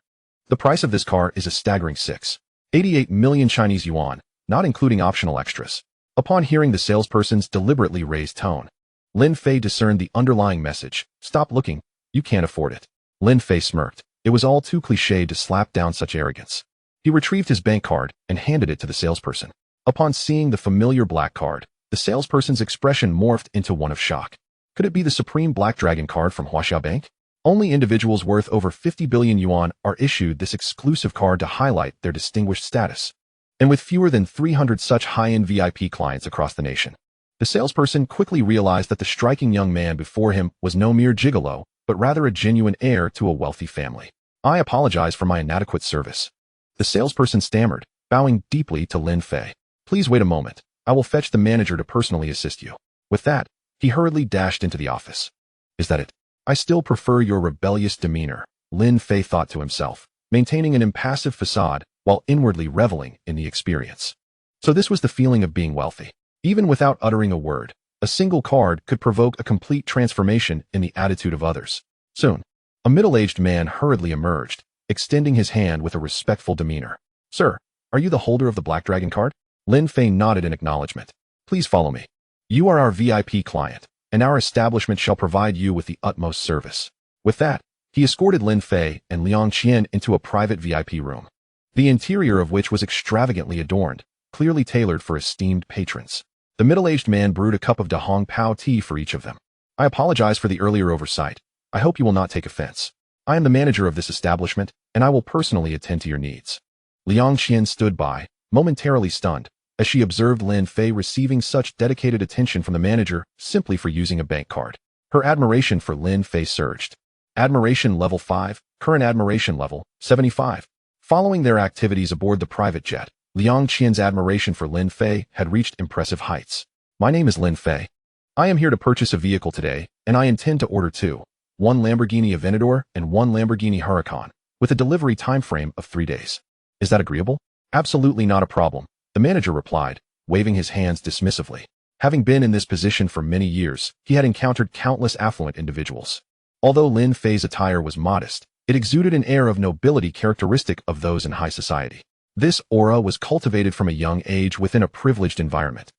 S1: the price of this car is a staggering 688 million Chinese yuan, not including optional extras. Upon hearing the salesperson's deliberately raised tone, Lin Fei discerned the underlying message. "Stop looking, you can't afford it." Lin Fei smirked. It was all too cliched to slap down such arrogance. He retrieved his bank card and handed it to the salesperson. Upon seeing the familiar black card, the salesperson's expression morphed into one of shock. Could it be the Supreme Black Dragon card from Huaxia Bank? Only individuals worth over 50 billion yuan are issued this exclusive card to highlight their distinguished status. and with fewer than 300 such high-end VIP clients across the nation. The salesperson quickly realized that the striking young man before him was no mere gigolo, but rather a genuine heir to a wealthy family. "I apologize for my inadequate service," the salesperson stammered, bowing deeply to Lin Fei. "Please wait a moment. I will fetch the manager to personally assist you." With that, he hurriedly dashed into the office. "Is that it? I still prefer your rebellious demeanor," Lin Fei thought to himself, maintaining an impassive facade while inwardly reveling in the experience. So this was the feeling of being wealthy. Even without uttering a word, a single card could provoke a complete transformation in the attitude of others. Soon, a middle-aged man hurriedly emerged, extending his hand with a respectful demeanor. "Sir, are you the holder of the Black Dragon card?" Lin Fei nodded in acknowledgement. "Please follow me. You are our VIP client, and our establishment shall provide you with the utmost service." With that, he escorted Lin Fei and Liang Qian into a private VIP room, the interior of which was extravagantly adorned, clearly tailored for esteemed patrons. The middle-aged man brewed a cup of Da Hong Pao tea for each of them. "I apologize for the earlier oversight. I hope you will not take offense. I am the manager of this establishment, and I will personally attend to your needs." Liang Qian stood by, momentarily stunned, as she observed Lin Fei receiving such dedicated attention from the manager simply for using a bank card. Her admiration for Lin Fei surged. Admiration level 5, current admiration level 75. Following their activities aboard the private jet, Liang Qian's admiration for Lin Fei had reached impressive heights. "My name is Lin Fei. I am here to purchase a vehicle today, and I intend to order two, one Lamborghini Aventador and one Lamborghini Huracan, with a delivery time frame of 3 days. Is that agreeable?" "Absolutely not a problem," the manager replied, waving his hands dismissively. Having been in this position for many years, he had encountered countless affluent individuals. Although Lin Fei's attire was modest, it exuded an air of nobility characteristic of those in high society. This aura was cultivated from a young age within a privileged environment,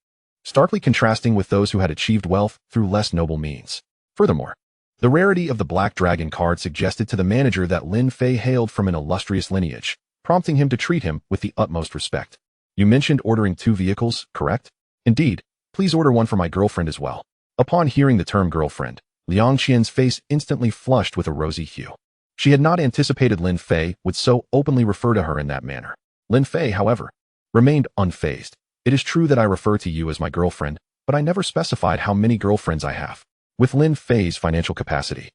S1: starkly contrasting with those who had achieved wealth through less noble means. Furthermore, the rarity of the Black Dragon card suggested to the manager that Lin Fei hailed from an illustrious lineage, prompting him to treat him with the utmost respect. "You mentioned ordering 2 vehicles, correct?" "Indeed. Please order one for my girlfriend as well." Upon hearing the term girlfriend, Liang Qian's face instantly flushed with a rosy hue. She had not anticipated Lin Fei would so openly refer to her in that manner. Lin Fei, however, remained unfazed. "It is true that I refer to you as my girlfriend, but I never specified how many girlfriends I have." With Lin Fei's financial capacity,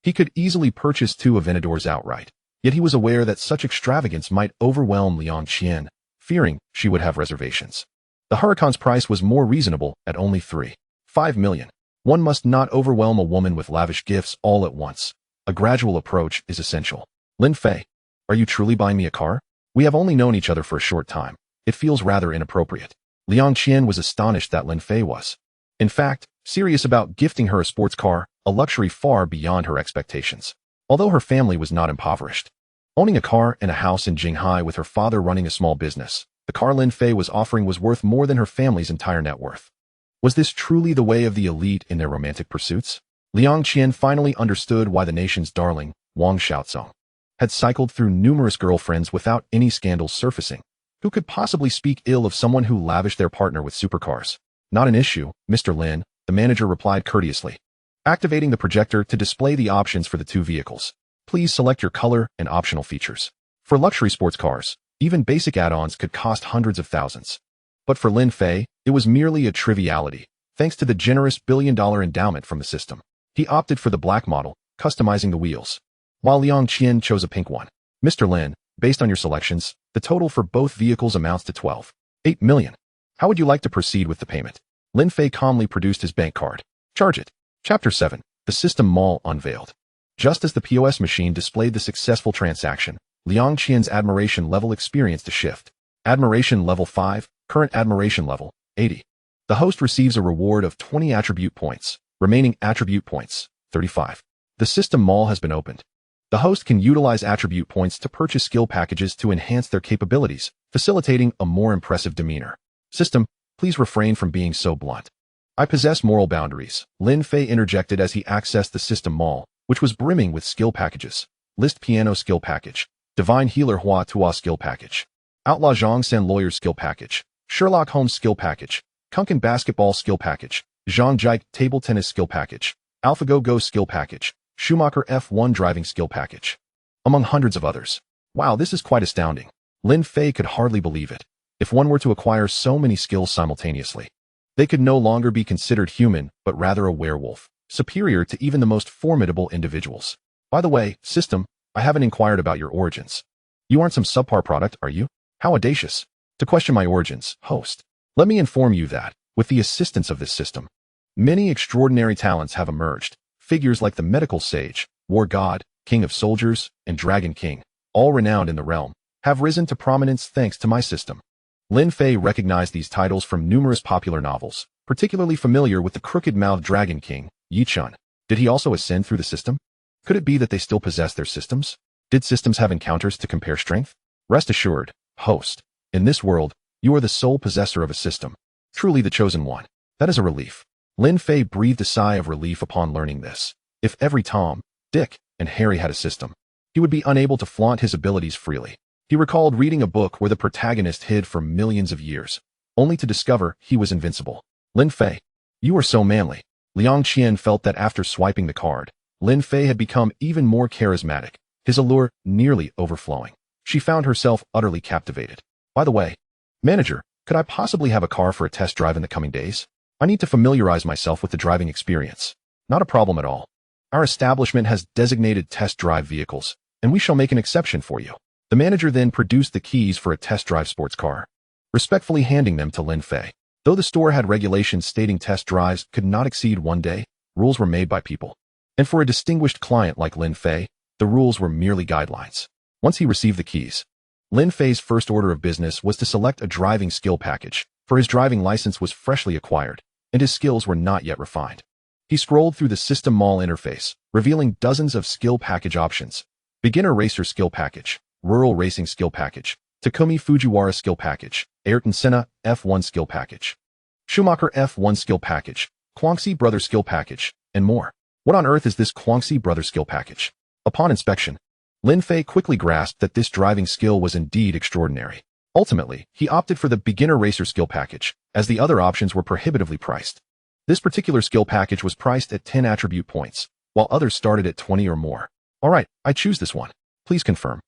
S1: he could easily purchase 2 Aventadors outright, yet he was aware that such extravagance might overwhelm Liang Qian, fearing she would have reservations. The Huracan's price was more reasonable at only 3.5 million. One must not overwhelm a woman with lavish gifts all at once. A gradual approach is essential. "Lin Fei, are you truly buying me a car? We have only known each other for a short time. It feels rather inappropriate." Liang Qian was astonished that Lin Fei was, in fact, serious about gifting her a sports car, a luxury far beyond her expectations. Although her family was not impoverished, owning a car and a house in Jinghai with her father running a small business, the car Lin Fei was offering was worth more than her family's entire net worth. Was this truly the way of the elite in their romantic pursuits? Liang Qian finally understood why the nation's darling, Wang Xiaozong, had cycled through numerous girlfriends without any scandals surfacing. Who could possibly speak ill of someone who lavished their partner with supercars? "Not an issue, Mr. Lin," the manager replied courteously, activating the projector to display the options for the 2 vehicles. "Please select your color and optional features." For luxury sports cars, even basic add-ons could cost hundreds of thousands. But for Lin Fei, it was merely a triviality, thanks to the generous billion-dollar endowment from the system. He opted for the black model, customizing the wheels, while Liang Qian chose a pink one. "Mr. Lin, based on your selections, the total for both vehicles amounts to 12.8 million. How would you like to proceed with the payment?" Lin Fei calmly produced his bank card. "Charge it." Chapter 7. The System Mall Unveiled. Just as the POS machine displayed the successful transaction, Liang Qian's admiration level experienced a shift. Admiration level 5, current admiration level 80. The host receives a reward of 20 attribute points, remaining attribute points 35. The System Mall has been opened. The host can utilize attribute points to purchase skill packages to enhance their capabilities, facilitating a more impressive demeanor. "System, please refrain from being so blunt. I possess moral boundaries," Lin Fei interjected as he accessed the System Mall, which was brimming with skill packages. List Piano Skill Package, Divine Healer Hua Tua Skill Package, Outlaw Zhang Sen Lawyer Skill Package, Sherlock Holmes Skill Package, Kunkin Basketball Skill Package, Zhang Jike Table Tennis Skill Package, AlphaGo Go Skill Package, Schumacher F1 Driving Skill Package, among hundreds of others. Wow, this is quite astounding. Lin Fei could hardly believe it. If one were to acquire so many skills simultaneously, they could no longer be considered human, but rather a werewolf, superior to even the most formidable individuals. By the way, system, I haven't inquired about your origins. You aren't some subpar product, are you? How audacious. To question my origins, host. Let me inform you that, with the assistance of this system, many extraordinary talents have emerged. Figures like the medical sage, war god, king of soldiers, and dragon king, all renowned in the realm, have risen to prominence thanks to my system. Lin Fei recognized these titles from numerous popular novels, particularly familiar with the crooked-mouthed dragon king, Yi Chun. Did he also ascend through the system? Could it be that they still possess their systems? Did systems have encounters to compare strength? Rest assured, host, in this world, you are the sole possessor of a system, truly the chosen one. That is a relief. Lin Fei breathed a sigh of relief upon learning this. If every Tom, Dick, and Harry had a system, he would be unable to flaunt his abilities freely. He recalled reading a book where the protagonist hid for millions of years, only to discover he was invincible. Lin Fei, you are so manly. Liang Qian felt that after swiping the card, Lin Fei had become even more charismatic, his allure nearly overflowing. She found herself utterly captivated. By the way, manager, could I possibly have a car for a test drive in the coming days? I need to familiarize myself with the driving experience. Not a problem at all. Our establishment has designated test drive vehicles, and we shall make an exception for you. The manager then produced the keys for a test drive sports car, respectfully handing them to Lin Fei. Though the store had regulations stating test drives could not exceed 1 day, rules were made by people. And for a distinguished client like Lin Fei, the rules were merely guidelines. Once he received the keys, Lin Fei's first order of business was to select a driving skill package, for his driving license was freshly acquired, and his skills were not yet refined. He scrolled through the system mall interface, revealing dozens of skill package options. Beginner Racer Skill Package, Rural Racing Skill Package, Takumi Fujiwara Skill Package, Ayrton Senna F1 Skill Package, Schumacher F1 Skill Package, Guangxi Brother Skill Package, and more. What on earth is this Guangxi Brother Skill Package? Upon inspection, Lin Fei quickly grasped that this driving skill was indeed extraordinary. Ultimately, he opted for the Beginner Racer Skill Package, as the other options were prohibitively priced. This particular skill package was priced at 10 attribute points, while others started at 20 or more. Alright, I choose this one. Please confirm.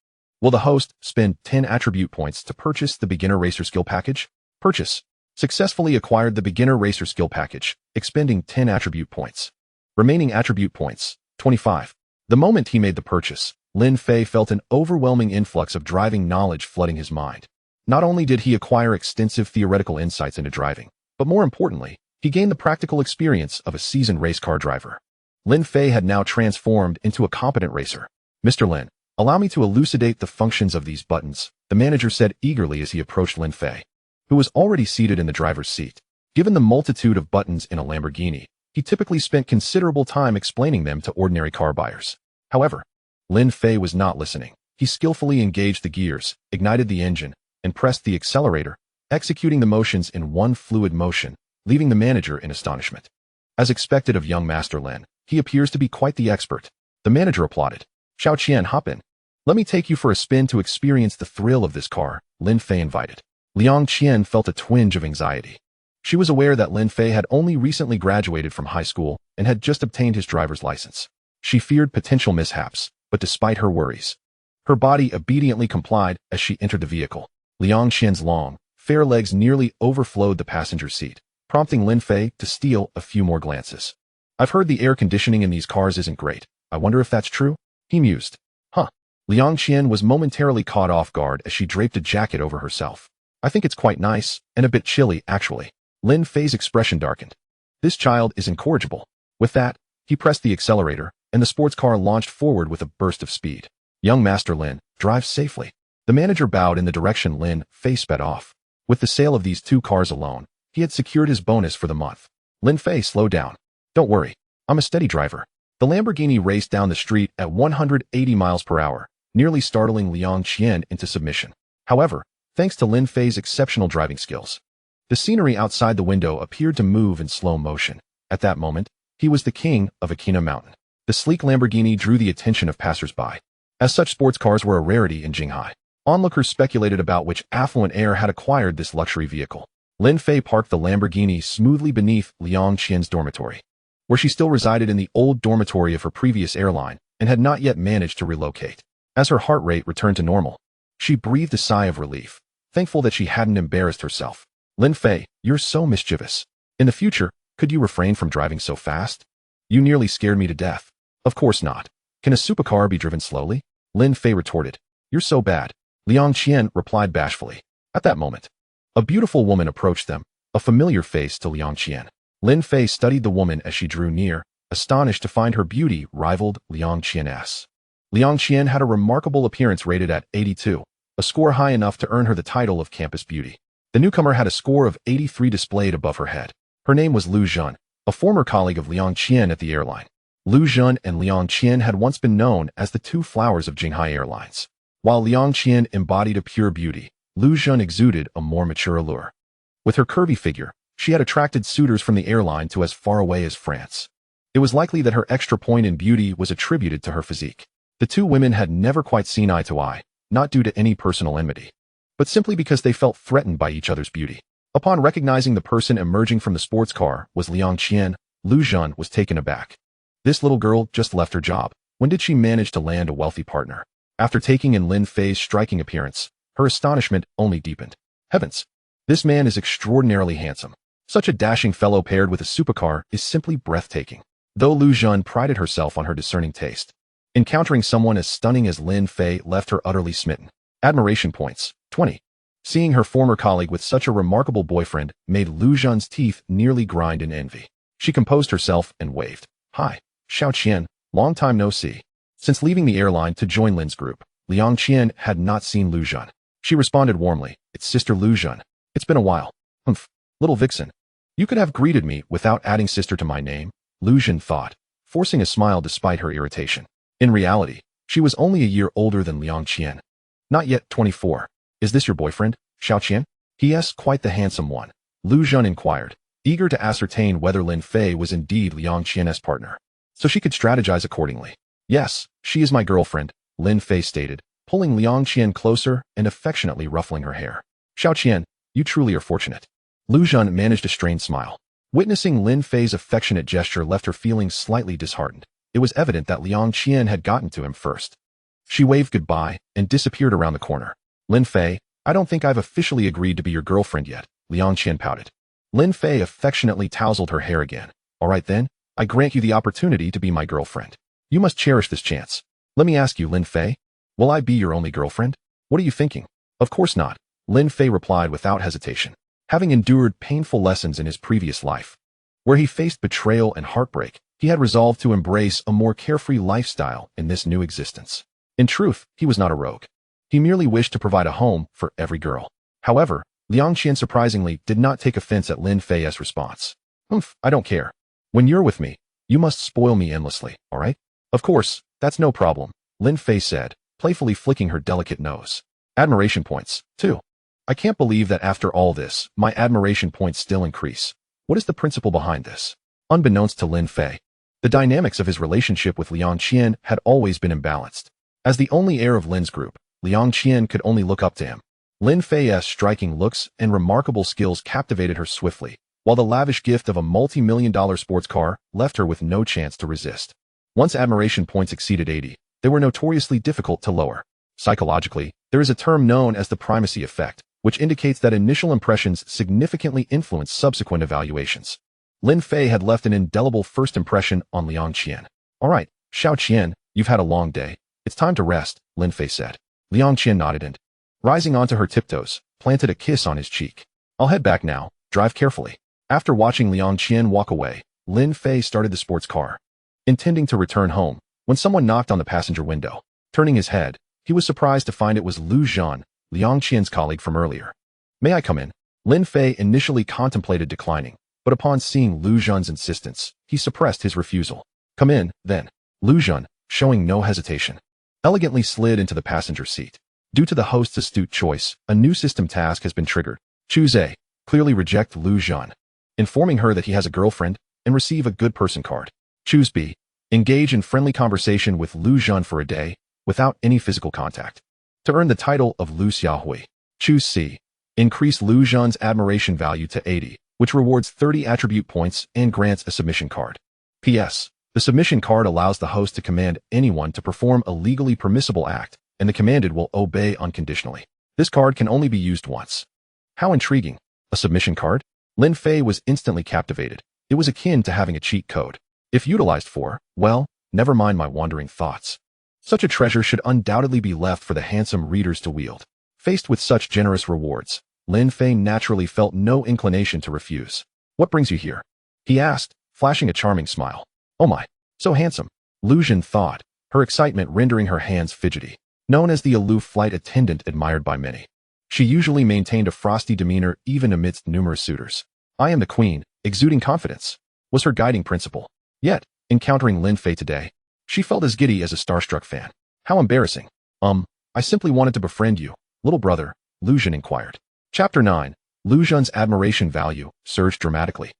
S1: Will the host spend 10 attribute points to purchase the Beginner Racer Skill Package? Purchase. Successfully acquired the Beginner Racer Skill Package, expending 10 attribute points. Remaining attribute points, 25. The moment he made the purchase, Lin Fei felt an overwhelming influx of driving knowledge flooding his mind. Not only did he acquire extensive theoretical insights into driving, but more importantly, he gained the practical experience of a seasoned race car driver. Lin Fei had now transformed into a competent racer. Mr. Lin, allow me to elucidate the functions of these buttons, the manager said eagerly as he approached Lin Fei, who was already seated in the driver's seat. Given the multitude of buttons in a Lamborghini, he typically spent considerable time explaining them to ordinary car buyers. However, Lin Fei was not listening. He skillfully engaged the gears, ignited the engine, and pressed the accelerator, executing the motions in one fluid motion, leaving the manager in astonishment. As expected of young Master Lin, he appears to be quite the expert. The manager applauded. Xiao Qian, hop in. Let me take you for a spin to experience the thrill of this car, Lin Fei invited. Liang Qian felt a twinge of anxiety. She was aware that Lin Fei had only recently graduated from high school and had just obtained his driver's license. She feared potential mishaps, but despite her worries, her body obediently complied as she entered the vehicle. Liang Qian's long, fair legs nearly overflowed the passenger seat, prompting Lin Fei to steal a few more glances. I've heard the air conditioning in these cars isn't great. I wonder if that's true? He mused. Huh. Liang Qian was momentarily caught off guard as she draped a jacket over herself. I think it's quite nice, and a bit chilly, actually. Lin Fei's expression darkened. This child is incorrigible. With that, he pressed the accelerator, and the sports car launched forward with a burst of speed. Young Master Lin, drive safely. The manager bowed in the direction Lin Fei sped off. With the sale of these 2 cars alone, he had secured his bonus for the month. Lin Fei slowed down. Don't worry, I'm a steady driver. The Lamborghini raced down the street at 180 miles per hour, nearly startling Liang Qian into submission. However, thanks to Lin Fei's exceptional driving skills, the scenery outside the window appeared to move in slow motion. At that moment, he was the king of Aquina Mountain. The sleek Lamborghini drew the attention of passers-by. As such, sports cars were a rarity in Jinghai. Onlookers speculated about which affluent heir had acquired this luxury vehicle. Lin Fei parked the Lamborghini smoothly beneath Liang Qian's dormitory, where she still resided in the old dormitory of her previous airline and had not yet managed to relocate. As her heart rate returned to normal, she breathed a sigh of relief. thankful that she hadn't embarrassed herself. Lin Fei, you're so mischievous. In the future, could you refrain from driving so fast? You nearly scared me to death. Of course not. Can a supercar be driven slowly? Lin Fei retorted. You're so bad. Liang Qian replied bashfully. At that moment, a beautiful woman approached them, a familiar face to Liang Qian. Lin Fei studied the woman as she drew near, astonished to find her beauty rivaled Liang Qian's. Liang Qian had a remarkable appearance rated at 82, a score high enough to earn her the title of campus beauty. The newcomer had a score of 83 displayed above her head. Her name was Lu Zhen, a former colleague of Liang Qian at the airline. Lu Zhen and Liang Qian had once been known as the two flowers of Jinghai Airlines. While Liang Qian embodied a pure beauty, Lu Zhen exuded a more mature allure. With her curvy figure, she had attracted suitors from the airline to as far away as France. It was likely that her extra point in beauty was attributed to her physique. The two women had never quite seen eye to eye, not due to any personal enmity, but simply because they felt threatened by each other's beauty. Upon recognizing the person emerging from the sports car was Liang Qian, Lu Zhen was taken aback. This little girl just left her job. When did she manage to land a wealthy partner? After taking in Lin Fei's striking appearance, her astonishment only deepened. Heavens! This man is extraordinarily handsome. Such a dashing fellow paired with a supercar is simply breathtaking. Though Lu Zhen prided herself on her discerning taste, encountering someone as stunning as Lin Fei left her utterly smitten. Admiration points, 20. Seeing her former colleague with such a remarkable boyfriend made Lu Zhen's teeth nearly grind in envy. She composed herself and waved. Hi, Xiao Qian, long time no see. Since leaving the airline to join Lin's group, Liang Qian had not seen Lu Zhen. She responded warmly, it's Sister Lu Zhen. It's been a while. Humph, little vixen. You could have greeted me without adding sister to my name, Lu Zhen thought, forcing a smile despite her irritation. In reality, she was only a year older than Liang Qian. Not yet 24. Is this your boyfriend, Xiao Qian? Yes, quite the handsome one, Lu Zhen inquired, eager to ascertain whether Lin Fei was indeed Liang Qian's partner, so she could strategize accordingly. Yes, she is my girlfriend, Lin Fei stated, pulling Liang Qian closer and affectionately ruffling her hair. Xiao Qian, you truly are fortunate. Lu Zhen managed a strained smile. Witnessing Lin Fei's affectionate gesture left her feeling slightly disheartened. It was evident that Liang Qian had gotten to him first. She waved goodbye and disappeared around the corner. Lin Fei, I don't think I've officially agreed to be your girlfriend yet, Liang Qian pouted. Lin Fei affectionately tousled her hair again. All right then, I grant you the opportunity to be my girlfriend. You must cherish this chance. Let me ask you, Lin Fei, will I be your only girlfriend? What are you thinking? Of course not, Lin Fei replied without hesitation. Having endured painful lessons in his previous life, where he faced betrayal and heartbreak, he had resolved to embrace a more carefree lifestyle in this new existence. In truth, he was not a rogue. He merely wished to provide a home for every girl. However, Liang Qian surprisingly did not take offense at Lin Fei's response. Humph, I don't care. When you're with me, you must spoil me endlessly, all right? Of course, that's no problem, Lin Fei said, playfully flicking her delicate nose. Admiration points, 2. I can't believe that after all this, my admiration points still increase. What is the principle behind this? Unbeknownst to Lin Fei, the dynamics of his relationship with Liang Qian had always been imbalanced. As the only heir of Lin's group, Liang Qian could only look up to him. Lin Fei's striking looks and remarkable skills captivated her swiftly, while the lavish gift of a multi-million-dollar sports car left her with no chance to resist. Once admiration points exceeded 80, they were notoriously difficult to lower. Psychologically, there is a term known as the primacy effect, which indicates that initial impressions significantly influence subsequent evaluations. Lin Fei had left an indelible first impression on Liang Qian. All right, Xiao Qian, you've had a long day. It's time to rest, Lin Fei said. Liang Qian nodded and, rising onto her tiptoes, planted a kiss on his cheek. I'll head back now, drive carefully. After watching Liang Qian walk away, Lin Fei started the sports car, intending to return home, when someone knocked on the passenger window. Turning his head, he was surprised to find it was Lu Zhen, Liang Qian's colleague from earlier. May I come in? Lin Fei initially contemplated declining, but upon seeing Lu Zhen's insistence, he suppressed his refusal. Come in, then. Lu Zhen, showing no hesitation, elegantly slid into the passenger seat. Due to the host's astute choice, a new system task has been triggered. Choose A. Clearly reject Lu Zhen, informing her that he has a girlfriend, and receive a good person card. Choose B. Engage in friendly conversation with Lu Zhen for a day, without any physical contact, to earn the title of Lu Xiaohui. Choose C. Increase Lu Zhen's admiration value to 80, which rewards 30 attribute points and grants a submission card. P.S. The submission card allows the host to command anyone to perform a legally permissible act, and the commanded will obey unconditionally. This card can only be used once. How intriguing. A submission card? Lin Fei was instantly captivated. It was akin to having a cheat code. If utilized for, well, never mind my wandering thoughts. Such a treasure should undoubtedly be left for the handsome readers to wield. Faced with such generous rewards, Lin Fei naturally felt no inclination to refuse. What brings you here? He asked, flashing a charming smile. Oh my, so handsome. Lu Jun thought, her excitement rendering her hands fidgety. Known as the aloof flight attendant admired by many, she usually maintained a frosty demeanor even amidst numerous suitors. I am the queen, exuding confidence, was her guiding principle. Yet, encountering Lin Fei today, she felt as giddy as a starstruck fan. How embarrassing. I simply wanted to befriend you, little brother, Lu Jun inquired. Chapter 9. Lu Jun's admiration value surged dramatically.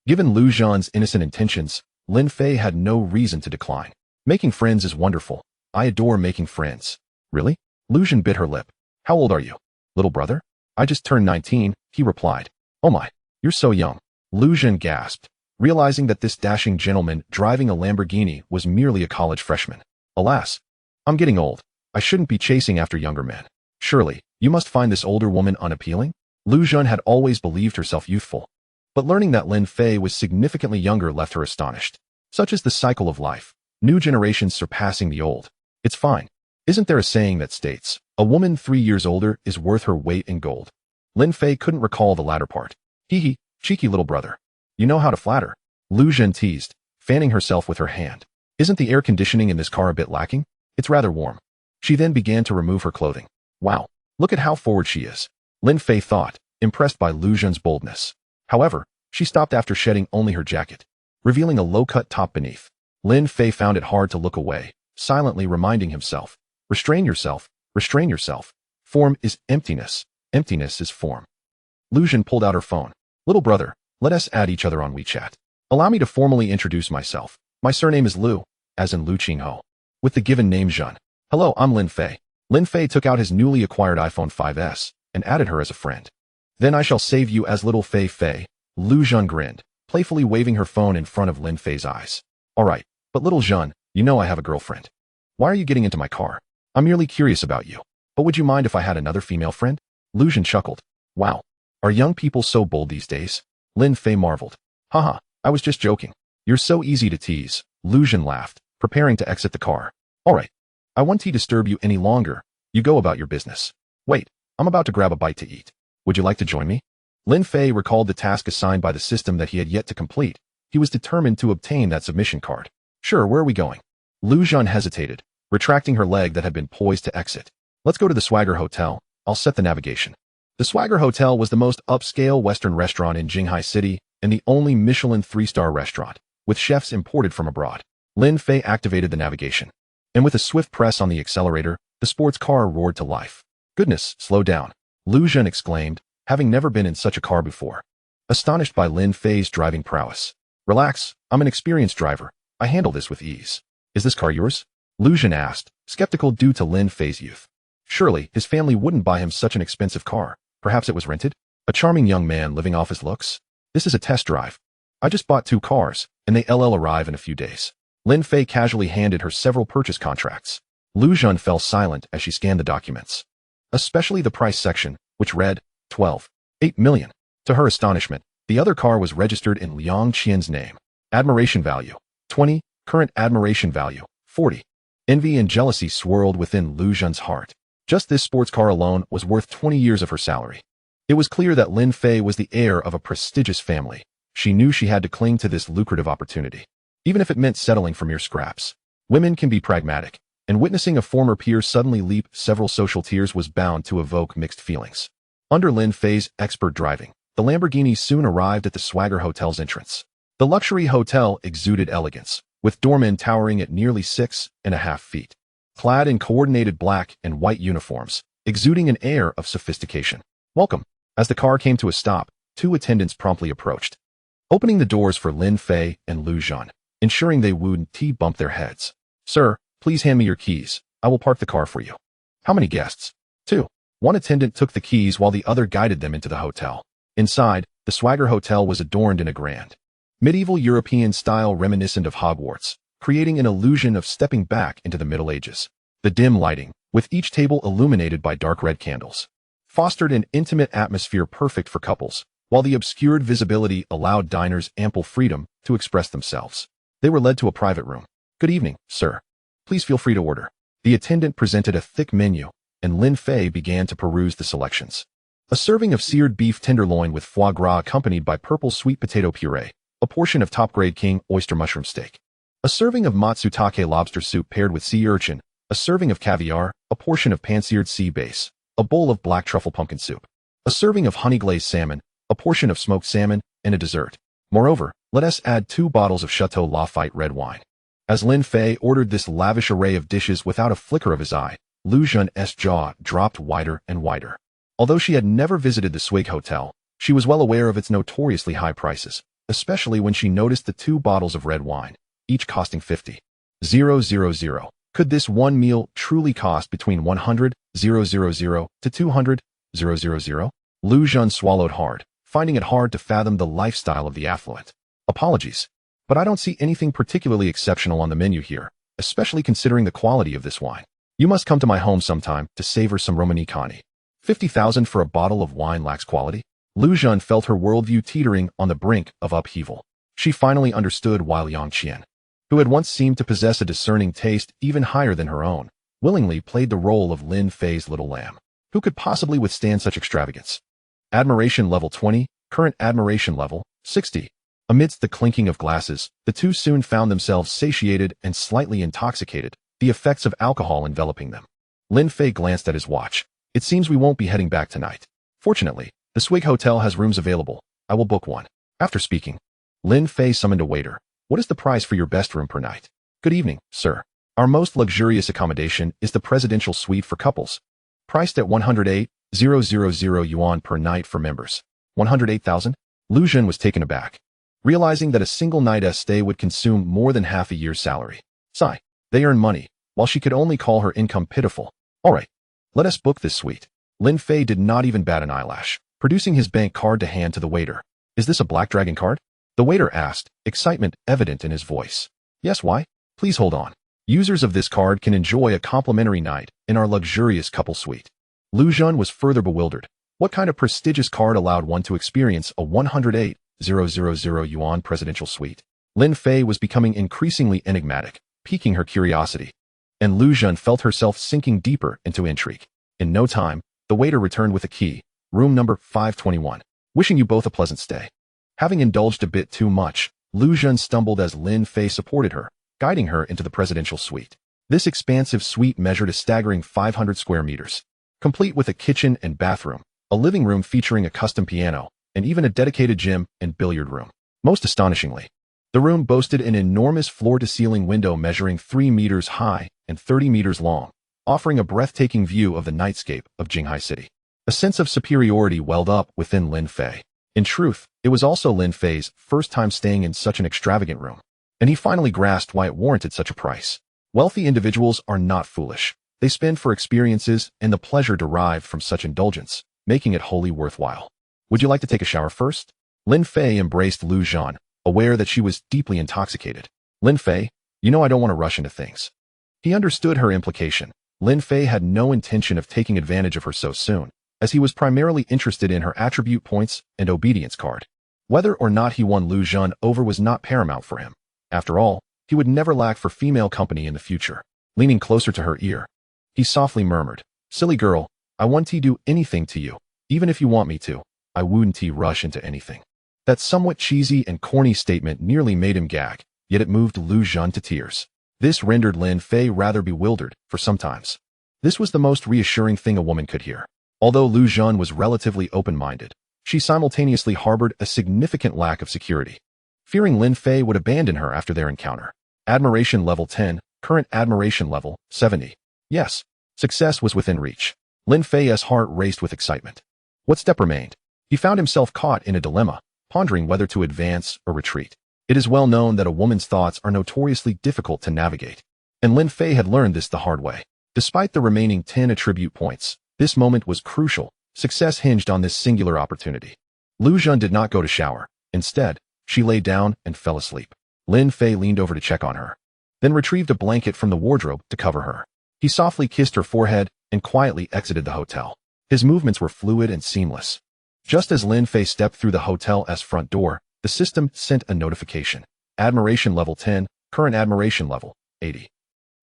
S1: Given Lu Jun's innocent intentions, Lin Fei had no reason to decline. Making friends is wonderful. I adore making friends. Really? Lu Jun bit her lip. How old are you? Little brother? I just turned 19, he replied. Oh my, you're so young. Lu Jun gasped, realizing that this dashing gentleman driving a Lamborghini was merely a college freshman. Alas, I'm getting old. I shouldn't be chasing after younger men. Surely, you must find this older woman unappealing? Lu Jun had always believed herself youthful, but learning that Lin Fei was significantly younger left her astonished. Such is the cycle of life, new generations surpassing the old. It's fine. Isn't there a saying that states, a woman 3 years older is worth her weight in gold? Lin Fei couldn't recall the latter part. Hee hee, cheeky little brother. You know how to flatter. Lu Jun teased, fanning herself with her hand. Isn't the air conditioning in this car a bit lacking? It's rather warm. She then began to remove her clothing. Wow, look at how forward she is. Lin Fei thought, impressed by Lu Jun's boldness. However, she stopped after shedding only her jacket, revealing a low-cut top beneath. Lin Fei found it hard to look away, silently reminding himself, restrain yourself, restrain yourself. Form is emptiness. Emptiness is form. Lu Jun pulled out her phone. Little brother, let us add each other on WeChat. Allow me to formally introduce myself. My surname is Lu, as in Lu Qingho, with the given name Jun. Hello, I'm Lin Fei. Lin Fei took out his newly acquired iPhone 5S and added her as a friend. Then I shall save you as little Fei Fei. Lu Jun grinned, playfully waving her phone in front of Lin Fei's eyes. All right, but little Jun, you know I have a girlfriend. Why are you getting into my car? I'm merely curious about you. But would you mind if I had another female friend? Lu Jun chuckled. Wow, are young people so bold these days? Lin Fei marveled. Haha, I was just joking. You're so easy to tease. Lu Jun laughed, preparing to exit the car. All right, I won't disturb you any longer. You go about your business. Wait, I'm about to grab a bite to eat. Would you like to join me? Lin Fei recalled the task assigned by the system that he had yet to complete. He was determined to obtain that submission card. Sure, where are we going? Lu Jun hesitated, retracting her leg that had been poised to exit. Let's go to the Swagger Hotel. I'll set the navigation. The Swagger Hotel was the most upscale Western restaurant in Jinghai City and the only Michelin 3-star restaurant, with chefs imported from abroad. Lin Fei activated the navigation, and with a swift press on the accelerator, the sports car roared to life. Goodness, slow down, Lu Jun exclaimed, having never been in such a car before, astonished by Lin Fei's driving prowess. Relax, I'm an experienced driver. I handle this with ease. Is this car yours? Lu Jun asked, skeptical due to Lin Fei's youth. Surely, his family wouldn't buy him such an expensive car. Perhaps it was rented? A charming young man living off his looks? This is a test drive. I just bought 2 cars, and they will arrive in a few days. Lin Fei casually handed her several purchase contracts. Lu Jun fell silent as she scanned the documents, especially the price section, which read, 12.8 million. To her astonishment, the other car was registered in Liang Qian's name. Admiration value, 20. Current admiration value, 40. Envy and jealousy swirled within Lu Jun's heart. Just this sports car alone was worth 20 years of her salary. It was clear that Lin Fei was the heir of a prestigious family. She knew she had to cling to this lucrative opportunity, even if it meant settling for mere scraps. Women can be pragmatic, and witnessing a former peer suddenly leap several social tiers was bound to evoke mixed feelings. Under Lin Fei's expert driving, the Lamborghini soon arrived at the Swagger Hotel's entrance. The luxury hotel exuded elegance, with doormen towering at nearly 6.5 feet, clad in coordinated black and white uniforms, exuding an air of sophistication. Welcome. As the car came to a stop, 2 attendants promptly approached, opening the doors for Lin Fei and Lu Jun, ensuring they wouldn't bump their heads. Sir, please hand me your keys. I will park the car for you. How many guests? 2. One attendant took the keys while the other guided them into the hotel. Inside, the Swagger Hotel was adorned in a grand, medieval European style reminiscent of Hogwarts, creating an illusion of stepping back into the Middle Ages. The dim lighting, with each table illuminated by dark red candles, fostered an intimate atmosphere perfect for couples, while the obscured visibility allowed diners ample freedom to express themselves. They were led to a private room. "Good evening, sir. Please feel free to order." The attendant presented a thick menu, and Lin Fei began to peruse the selections. A serving of seared beef tenderloin with foie gras accompanied by purple sweet potato puree, a portion of top-grade king oyster mushroom steak, a serving of matsutake lobster soup paired with sea urchin, a serving of caviar, a portion of pan-seared sea bass, a bowl of black truffle pumpkin soup, a serving of honey-glazed salmon, a portion of smoked salmon, and a dessert. Moreover, let us add 2 bottles of Chateau Lafite red wine. As Lin Fei ordered this lavish array of dishes without a flicker of his eye, Lu Jun's jaw dropped wider and wider. Although she had never visited the Swig Hotel, she was well aware of its notoriously high prices, especially when she noticed the 2 bottles of red wine, each costing 50,000. Could this one meal truly cost between 100,000 to 200,000? Lu Jun swallowed hard, finding it hard to fathom the lifestyle of the affluent. "Apologies, but I don't see anything particularly exceptional on the menu here, especially considering the quality of this wine. You must come to my home sometime to savor some Romanicani. 50,000 for a bottle of wine lacks quality?" Lu Jun felt her worldview teetering on the brink of upheaval. She finally understood why Liang Qian, who had once seemed to possess a discerning taste even higher than her own, willingly played the role of Lin Fei's little lamb. Who could possibly withstand such extravagance? Admiration level 20, current admiration level 60. Amidst the clinking of glasses, the two soon found themselves satiated and slightly intoxicated, the effects of alcohol enveloping them. Lin Fei glanced at his watch. "It seems we won't be heading back tonight. Fortunately, the Swig Hotel has rooms available. I will book one." After speaking, Lin Fei summoned a waiter. "What is the price for your best room per night?" "Good evening, sir. Our most luxurious accommodation is the presidential suite for couples, priced at 108,000 yuan per night for members." 108,000? Lu Jun was taken aback, realizing that a single night's stay would consume more than half a year's salary. Sigh. They earn money, while she could only call her income pitiful. "All right, let us book this suite." Lin Fei did not even bat an eyelash, producing his bank card to hand to the waiter. "Is this a Black Dragon card?" the waiter asked, excitement evident in his voice. "Yes, why? Please hold on. Users of this card can enjoy a complimentary night in our luxurious couple suite." Lu Jun was further bewildered. What kind of prestigious card allowed one to experience a 108,000 yuan presidential suite? Lin Fei was becoming increasingly enigmatic, piquing her curiosity, and Lu Jun felt herself sinking deeper into intrigue. In no time, the waiter returned with a key. "Room number 521. Wishing you both a pleasant stay." Having indulged a bit too much, Lu Jun stumbled as Lin Fei supported her, guiding her into the presidential suite. This expansive suite measured a staggering 500 square meters, complete with a kitchen and bathroom, a living room featuring a custom piano, and even a dedicated gym and billiard room. Most astonishingly, the room boasted an enormous floor-to-ceiling window measuring 3 meters high and 30 meters long, offering a breathtaking view of the nightscape of Jinghai City. A sense of superiority welled up within Lin Fei. In truth, it was also Lin Fei's first time staying in such an extravagant room, and he finally grasped why it warranted such a price. Wealthy individuals are not foolish. They spend for experiences and the pleasure derived from such indulgence, making it wholly worthwhile. "Would you like to take a shower first?" Lin Fei embraced Lu Jun, aware that she was deeply intoxicated. "Lin Fei, you know I don't want to rush into things." He understood her implication. Lin Fei had no intention of taking advantage of her so soon, as he was primarily interested in her attribute points and obedience card. Whether or not he won Lu Jun over was not paramount for him. After all, he would never lack for female company in the future. Leaning closer to her ear, he softly murmured, "Silly girl, I won't do anything to you. Even if you want me to, I wouldn't rush into anything." That somewhat cheesy and corny statement nearly made him gag, yet it moved Lu Jun to tears. This rendered Lin Fei rather bewildered for some times. This was the most reassuring thing a woman could hear. Although Lu Jun was relatively open-minded, she simultaneously harbored a significant lack of security, fearing Lin Fei would abandon her after their encounter. Admiration level 10, current admiration level 70. Yes, success was within reach. Lin Fei's heart raced with excitement. What step remained? He found himself caught in a dilemma, pondering whether to advance or retreat. It is well known that a woman's thoughts are notoriously difficult to navigate, and Lin Fei had learned this the hard way. Despite the remaining 10 attribute points, this moment was crucial. Success hinged on this singular opportunity. Lu Jun did not go to shower. Instead, she lay down and fell asleep. Lin Fei leaned over to check on her, then retrieved a blanket from the wardrobe to cover her. He softly kissed her forehead and quietly exited the hotel. His movements were fluid and seamless. Just as Lin Fei stepped through the hotel's front door, the system sent a notification. Admiration level 10, current admiration level, 80.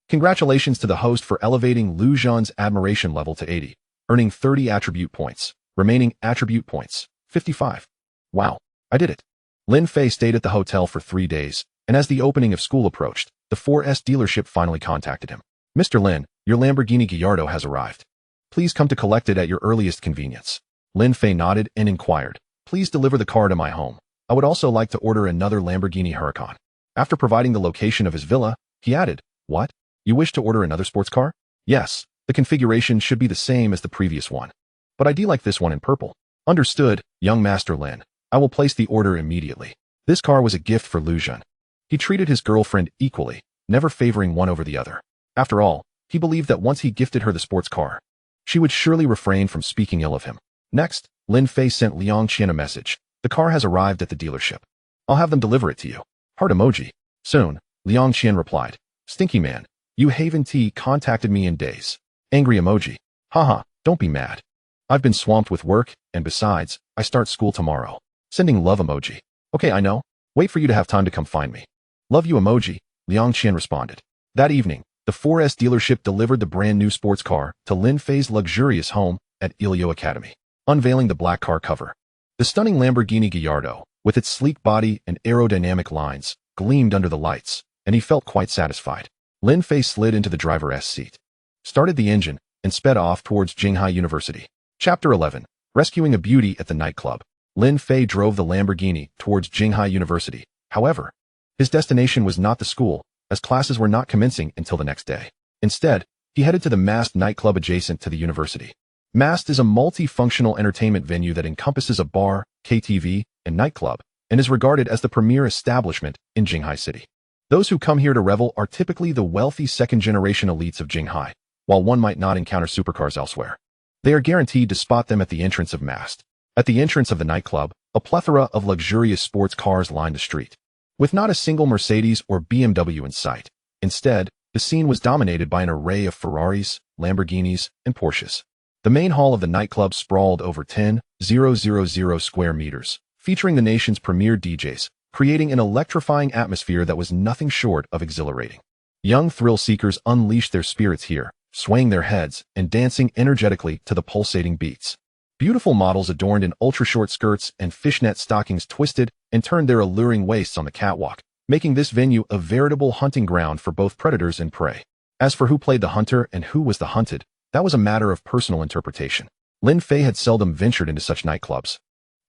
S1: Congratulations to the host for elevating Lu Zhan's admiration level to 80, earning 30 attribute points. Remaining attribute points, 55. Wow, I did it. Lin Fei stayed at the hotel for 3 days, and as the opening of school approached, the 4S dealership finally contacted him. Mr. Lin, your Lamborghini Gallardo has arrived. Please come to collect it at your earliest convenience. Lin Fei nodded and inquired, please deliver the car to my home. I would also like to order another Lamborghini Huracan. After providing the location of his villa, he added, what? You wish to order another sports car? Yes, the configuration should be the same as the previous one. But I do like this one in purple. Understood, young Master Lin. I will place the order immediately. This car was a gift for Lu Zhan. He treated his girlfriend equally, never favoring one over the other. After all, he believed that once he gifted her the sports car, she would surely refrain from speaking ill of him. Next, Lin Fei sent Liang Qian a message. The car has arrived at the dealership. I'll have them deliver it to you. Heart emoji. Soon, Liang Qian replied. Stinky man, you Haven T contacted me in days. Angry emoji. Haha, don't be mad. I've been swamped with work, and besides, I start school tomorrow. Sending love emoji. Okay, I know. Wait for you to have time to come find me. Love you emoji, Liang Qian responded. That evening, the 4S dealership delivered the brand new sports car to Lin Fei's luxurious home at Ilio Academy, unveiling the black car cover. The stunning Lamborghini Gallardo, with its sleek body and aerodynamic lines, gleamed under the lights, and he felt quite satisfied. Lin Fei slid into the driver's seat, started the engine, and sped off towards Jinghai University. Chapter 11. Rescuing a Beauty at the Nightclub. Lin Fei drove the Lamborghini towards Jinghai University. However, his destination was not the school, as classes were not commencing until the next day. Instead, he headed to the Mast nightclub adjacent to the university. Mast is a multifunctional entertainment venue that encompasses a bar, KTV, and nightclub, and is regarded as the premier establishment in Jinghai City. Those who come here to revel are typically the wealthy second-generation elites of Jinghai, while one might not encounter supercars elsewhere. They are guaranteed to spot them at the entrance of Mast. At the entrance of the nightclub, a plethora of luxurious sports cars lined the street, with not a single Mercedes or BMW in sight. Instead, the scene was dominated by an array of Ferraris, Lamborghinis, and Porsches. The main hall of the nightclub sprawled over 10,000 square meters, featuring the nation's premier DJs, creating an electrifying atmosphere that was nothing short of exhilarating. Young thrill-seekers unleashed their spirits here, swaying their heads and dancing energetically to the pulsating beats. Beautiful models adorned in ultra-short skirts and fishnet stockings twisted and turned their alluring waists on the catwalk, making this venue a veritable hunting ground for both predators and prey. As for who played the hunter and who was the hunted, that was a matter of personal interpretation. Lin Fei had seldom ventured into such nightclubs,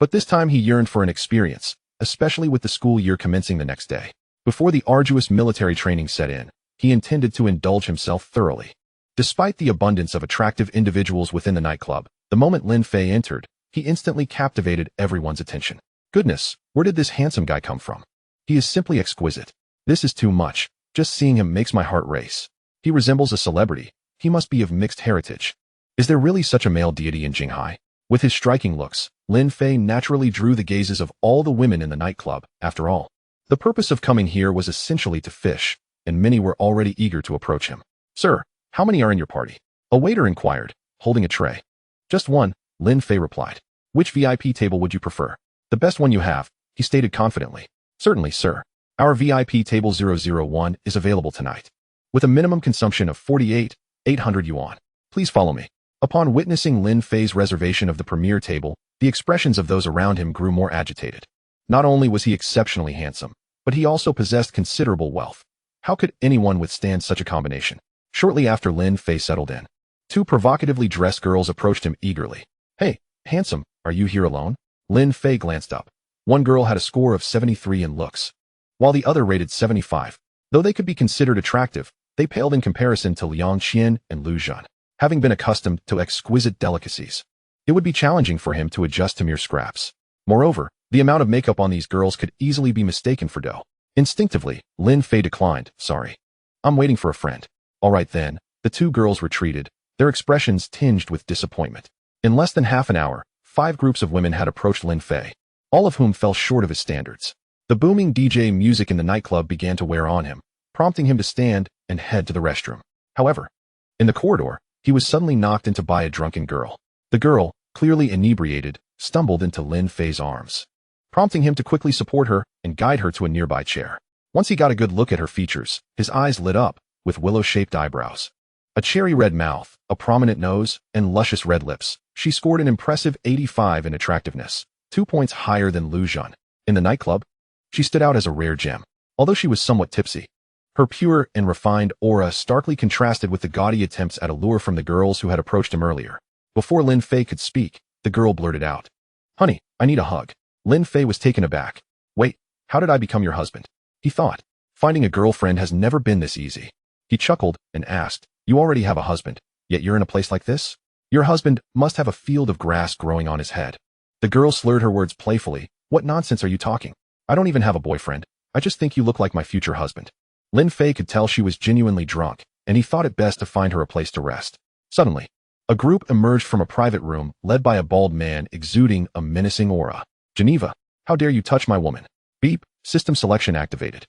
S1: but this time he yearned for an experience, especially with the school year commencing the next day. Before the arduous military training set in, he intended to indulge himself thoroughly. Despite the abundance of attractive individuals within the nightclub, the moment Lin Fei entered, he instantly captivated everyone's attention. Goodness, where did this handsome guy come from? He is simply exquisite. This is too much. Just seeing him makes my heart race. He resembles a celebrity. He must be of mixed heritage. Is there really such a male deity in Jinghai? With his striking looks, Lin Fei naturally drew the gazes of all the women in the nightclub. After all, the purpose of coming here was essentially to fish, and many were already eager to approach him. Sir, how many are in your party? A waiter inquired, holding a tray. Just one, Lin Fei replied. Which VIP table would you prefer? The best one you have, he stated confidently. Certainly, sir. Our VIP table 001 is available tonight, with a minimum consumption of 48,800 yuan. Please follow me. Upon witnessing Lin Fei's reservation of the premier table, the expressions of those around him grew more agitated. Not only was he exceptionally handsome, but he also possessed considerable wealth. How could anyone withstand such a combination? Shortly after Lin Fei settled in, two provocatively dressed girls approached him eagerly. Hey, handsome, are you here alone? Lin Fei glanced up. One girl had a score of 73 in looks, while the other rated 75. Though they could be considered attractive, they paled in comparison to Liang Qian and Lu Zhan. Having been accustomed to exquisite delicacies, it would be challenging for him to adjust to mere scraps. Moreover, the amount of makeup on these girls could easily be mistaken for dough. Instinctively, Lin Fei declined. Sorry. I'm waiting for a friend. All right then, the two girls retreated, their expressions tinged with disappointment. In less than half an hour, 5 groups of women had approached Lin Fei, all of whom fell short of his standards. The booming DJ music in the nightclub began to wear on him, prompting him to stand and head to the restroom. However, in the corridor, he was suddenly knocked into by a drunken girl. The girl, clearly inebriated, stumbled into Lin Fei's arms, prompting him to quickly support her and guide her to a nearby chair. Once he got a good look at her features, his eyes lit up, with willow-shaped eyebrows, a cherry-red mouth, a prominent nose, and luscious red lips. She scored an impressive 85 in attractiveness, 2 points higher than Lu Xun. In the nightclub, she stood out as a rare gem, although she was somewhat tipsy. Her pure and refined aura starkly contrasted with the gaudy attempts at allure from the girls who had approached him earlier. Before Lin Fei could speak, the girl blurted out, "Honey, I need a hug." Lin Fei was taken aback. "Wait, how did I become your husband?" he thought. Finding a girlfriend has never been this easy. He chuckled and asked, "You already have a husband, yet you're in a place like this? Your husband must have a field of grass growing on his head." The girl slurred her words playfully. "What nonsense are you talking? I don't even have a boyfriend. I just think you look like my future husband." Lin Fei could tell she was genuinely drunk, and he thought it best to find her a place to rest. Suddenly, a group emerged from a private room led by a bald man exuding a menacing aura. "Geneva, how dare you touch my woman?" Beep, system selection activated.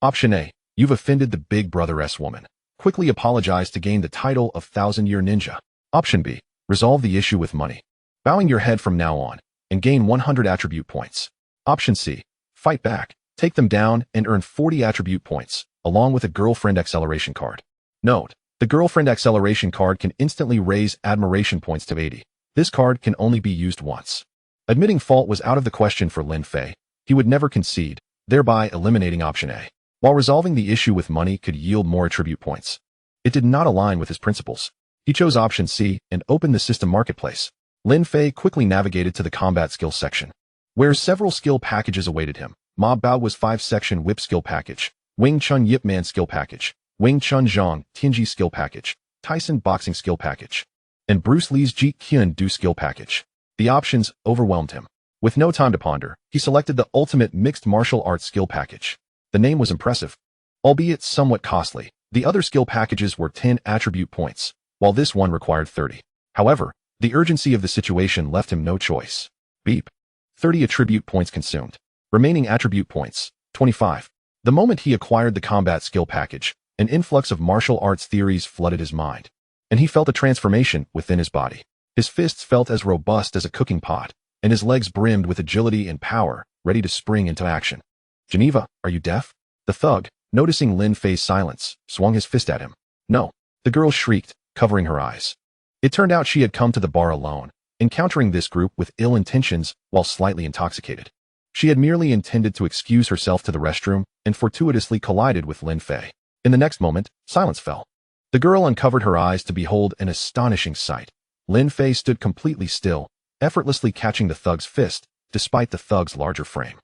S1: Option A, you've offended the Big Brother-S woman. Quickly apologize to gain the title of Thousand-Year Ninja. Option B, resolve the issue with money, bowing your head from now on, and gain 100 attribute points. Option C, fight back, take them down and earn 40 attribute points, along with a girlfriend acceleration card. Note, the girlfriend acceleration card can instantly raise admiration points to 80. This card can only be used once. Admitting fault was out of the question for Lin Fei. He would never concede, thereby eliminating option A. While resolving the issue with money could yield more attribute points, it did not align with his principles. He chose option C and opened the system marketplace. Lin Fei quickly navigated to the combat skills section, where several skill packages awaited him. Ma Bao's 5-section whip skill package, Wing Chun Yip Man skill package, Wing Chun Zhang Tianji skill package, Tyson boxing skill package, and Bruce Lee's Jeet Kune Do skill package. The options overwhelmed him. With no time to ponder, he selected the ultimate mixed martial arts skill package. The name was impressive, albeit somewhat costly. The other skill packages were 10 attribute points, while this one required 30. However, the urgency of the situation left him no choice. Beep. 30 attribute points consumed. Remaining attribute points, 25. The moment he acquired the combat skill package, an influx of martial arts theories flooded his mind, and he felt a transformation within his body. His fists felt as robust as a cooking pot, and his legs brimmed with agility and power, ready to spring into action. "Geneva, are you deaf?" The thug, noticing Lin Fei's silence, swung his fist at him. "No." The girl shrieked, covering her eyes. It turned out she had come to the bar alone, encountering this group with ill intentions while slightly intoxicated. She had merely intended to excuse herself to the restroom and fortuitously collided with Lin Fei. In the next moment, silence fell. The girl uncovered her eyes to behold an astonishing sight. Lin Fei stood completely still, effortlessly catching the thug's fist, despite the thug's larger frame.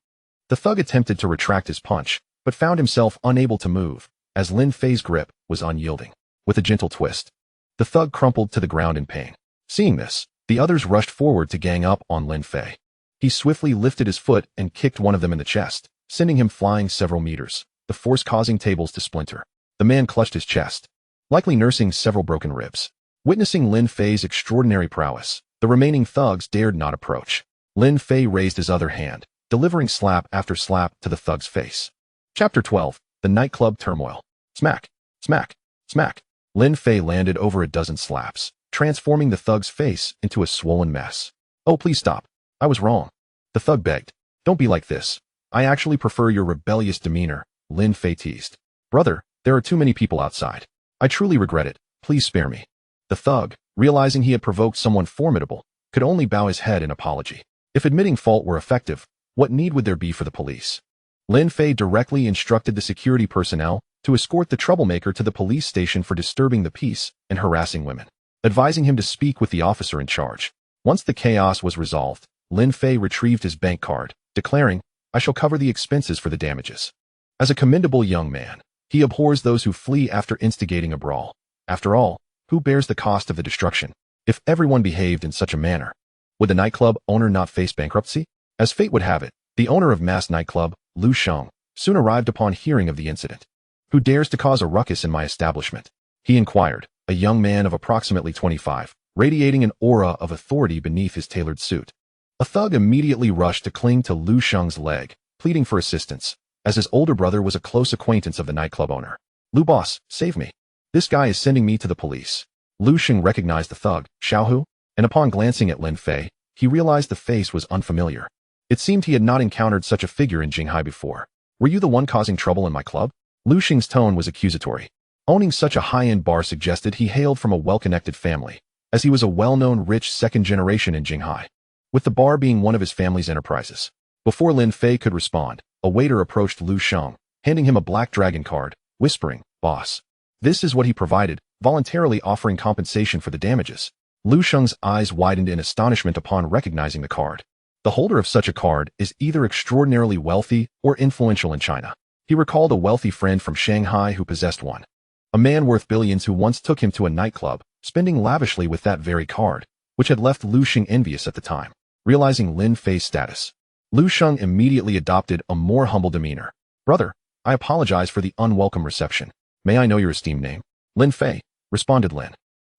S1: The thug attempted to retract his punch, but found himself unable to move, as Lin Fei's grip was unyielding. With a gentle twist, the thug crumpled to the ground in pain. Seeing this, the others rushed forward to gang up on Lin Fei. He swiftly lifted his foot and kicked one of them in the chest, sending him flying several meters, the force causing tables to splinter. The man clutched his chest, likely nursing several broken ribs. Witnessing Lin Fei's extraordinary prowess, the remaining thugs dared not approach. Lin Fei raised his other hand, delivering slap after slap to the thug's face. Chapter 12, The Nightclub Turmoil. Smack, smack, smack. Lin Fei landed over a dozen slaps, transforming the thug's face into a swollen mess. "Oh, please stop. I was wrong." The thug begged. "Don't be like this. I actually prefer your rebellious demeanor," Lin Fei teased. "Brother, there are too many people outside. I truly regret it. Please spare me." The thug, realizing he had provoked someone formidable, could only bow his head in apology. If admitting fault were effective, what need would there be for the police? Lin Fei directly instructed the security personnel to escort the troublemaker to the police station for disturbing the peace and harassing women, advising him to speak with the officer in charge. Once the chaos was resolved, Lin Fei retrieved his bank card, declaring, "I shall cover the expenses for the damages." As a commendable young man, he abhors those who flee after instigating a brawl. After all, who bears the cost of the destruction? If everyone behaved in such a manner, would the nightclub owner not face bankruptcy? As fate would have it, the owner of Mass Nightclub, Lu Sheng, soon arrived upon hearing of the incident. "Who dares to cause a ruckus in my establishment?" he inquired, a young man of approximately 25, radiating an aura of authority beneath his tailored suit. A thug immediately rushed to cling to Lu Sheng's leg, pleading for assistance, as his older brother was a close acquaintance of the nightclub owner. "Lu boss, save me. This guy is sending me to the police." Lu Sheng recognized the thug. "Xiaohu?" and upon glancing at Lin Fei, he realized the face was unfamiliar. It seemed he had not encountered such a figure in Jinghai before. "Were you the one causing trouble in my club?" Lu Xing's tone was accusatory. Owning such a high-end bar suggested he hailed from a well-connected family, as he was a well-known rich second generation in Jinghai, with the bar being one of his family's enterprises. Before Lin Fei could respond, a waiter approached Lu Xing, handing him a black dragon card, whispering, "Boss." This is what he provided, voluntarily offering compensation for the damages. Lu Xing's eyes widened in astonishment upon recognizing the card. The holder of such a card is either extraordinarily wealthy or influential in China. He recalled a wealthy friend from Shanghai who possessed one. A man worth billions who once took him to a nightclub, spending lavishly with that very card, which had left Lu Xing envious at the time. Realizing Lin Fei's status, Lu Xing immediately adopted a more humble demeanor. "Brother, I apologize for the unwelcome reception. May I know your esteemed name?" "Lin Fei," responded Lin.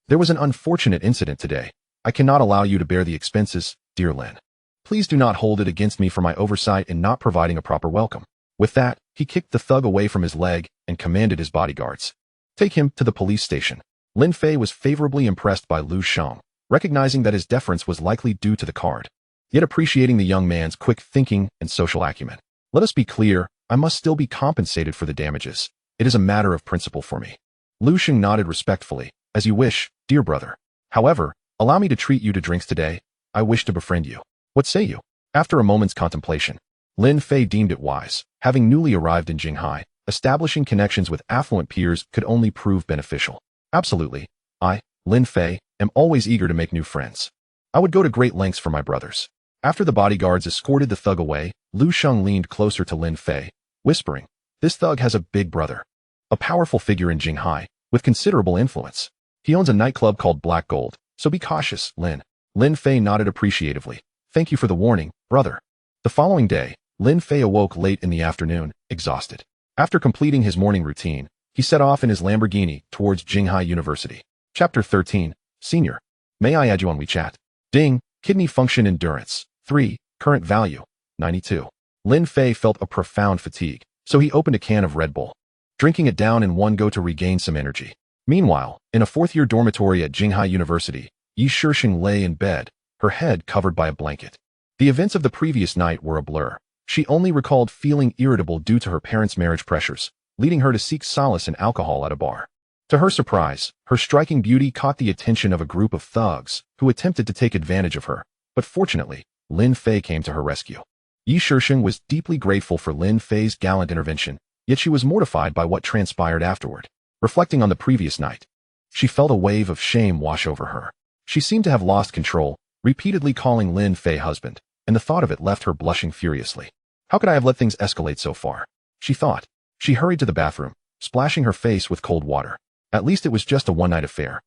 S1: "There was an unfortunate incident today. I cannot allow you to bear the expenses, dear Lin. Please do not hold it against me for my oversight in not providing a proper welcome." With that, he kicked the thug away from his leg and commanded his bodyguards, "Take him to the police station." Lin Fei was favorably impressed by Lu Xing, recognizing that his deference was likely due to the card, yet appreciating the young man's quick thinking and social acumen. "Let us be clear, I must still be compensated for the damages. It is a matter of principle for me." Lu Xing nodded respectfully. "As you wish, dear brother. However, allow me to treat you to drinks today. I wish to befriend you. What say you?" After a moment's contemplation, Lin Fei deemed it wise. Having newly arrived in Jinghai, establishing connections with affluent peers could only prove beneficial. "Absolutely. I, Lin Fei, am always eager to make new friends. I would go to great lengths for my brothers." After the bodyguards escorted the thug away, Lu Xing leaned closer to Lin Fei, whispering, "This thug has a big brother. A powerful figure in Jinghai, with considerable influence. He owns a nightclub called Black Gold, so be cautious, Lin." Lin Fei nodded appreciatively. "Thank you for the warning, brother." The following day, Lin Fei awoke late in the afternoon, exhausted. After completing his morning routine, he set off in his Lamborghini towards Jinghai University. Chapter 13, Senior. "May I add you on WeChat?" Ding, kidney function endurance. 3, current value, 92. Lin Fei felt a profound fatigue, so he opened a can of Red Bull, drinking it down in one go to regain some energy. Meanwhile, in a fourth-year dormitory at Jinghai University, Yi Shixing lay in bed, her head covered by a blanket. The events of the previous night were a blur. She only recalled feeling irritable due to her parents' marriage pressures, leading her to seek solace in alcohol at a bar. To her surprise, her striking beauty caught the attention of a group of thugs who attempted to take advantage of her, but fortunately, Lin Fei came to her rescue. Yi Shixing was deeply grateful for Lin Fei's gallant intervention, yet she was mortified by what transpired afterward. Reflecting on the previous night, she felt a wave of shame wash over her. She seemed to have lost control, repeatedly calling Lin Fei husband, and the thought of it left her blushing furiously. "How could I have let things escalate so far?" she thought. She hurried to the bathroom, splashing her face with cold water. At least it was just a one-night affair.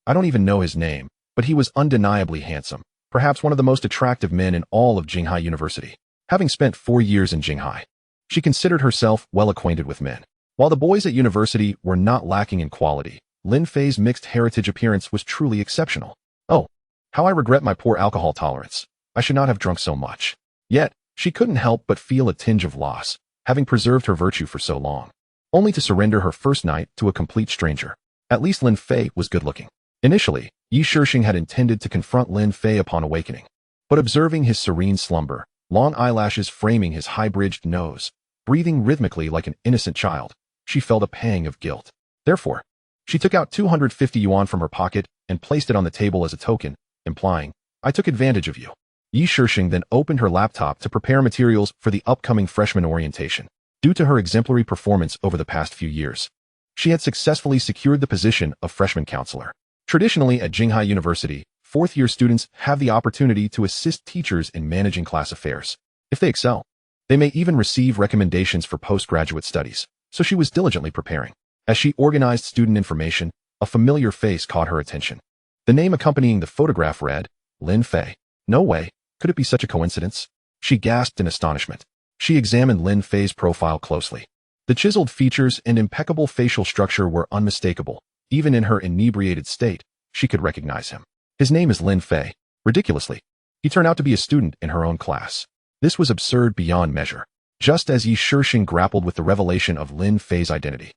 S1: I don't even know his name, but he was undeniably handsome, perhaps one of the most attractive men in all of Jinghai University. Having spent 4 years in Jinghai, she considered herself well acquainted with men. While the boys at university were not lacking in quality, Lin Fei's mixed heritage appearance was truly exceptional. "Oh, how I regret my poor alcohol tolerance. I should not have drunk so much." Yet, she couldn't help but feel a tinge of loss, having preserved her virtue for so long, only to surrender her first night to a complete stranger. At least Lin Fei was good-looking. Initially, Yi Shixing had intended to confront Lin Fei upon awakening, but observing his serene slumber, long eyelashes framing his high-bridged nose, breathing rhythmically like an innocent child, she felt a pang of guilt. Therefore, she took out 250 yuan from her pocket and placed it on the table as a token, implying, "I took advantage of you." Yi Shixing then opened her laptop to prepare materials for the upcoming freshman orientation. Due to her exemplary performance over the past few years, she had successfully secured the position of freshman counselor. Traditionally at Jinghai University, fourth-year students have the opportunity to assist teachers in managing class affairs. If they excel, they may even receive recommendations for postgraduate studies, so she was diligently preparing. As she organized student information, a familiar face caught her attention. The name accompanying the photograph read, Lin Fei. No way, could it be such a coincidence? She gasped in astonishment. She examined Lin Fei's profile closely. The chiseled features and impeccable facial structure were unmistakable. Even in her inebriated state, she could recognize him. His name is Lin Fei. Ridiculously, he turned out to be a student in her own class. This was absurd beyond measure. Just as Yi Shixing grappled with the revelation of Lin Fei's identity,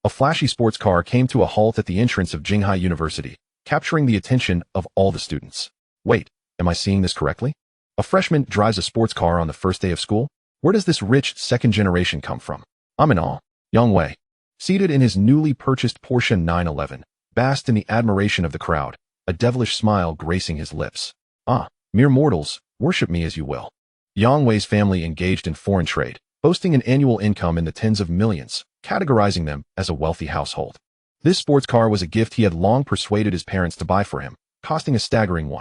S1: a flashy sports car came to a halt at the entrance of Jinghai University, capturing the attention of all the students. Wait, am I seeing this correctly? A freshman drives a sports car on the first day of school? Where does this rich second generation come from? I'm in awe. Yang Wei, seated in his newly purchased Porsche 911, basked in the admiration of the crowd, a devilish smile gracing his lips. Ah, mere mortals, worship me as you will. Yang Wei's family engaged in foreign trade, boasting an annual income in the tens of millions, categorizing them as a wealthy household. This sports car was a gift he had long persuaded his parents to buy for him, costing a staggering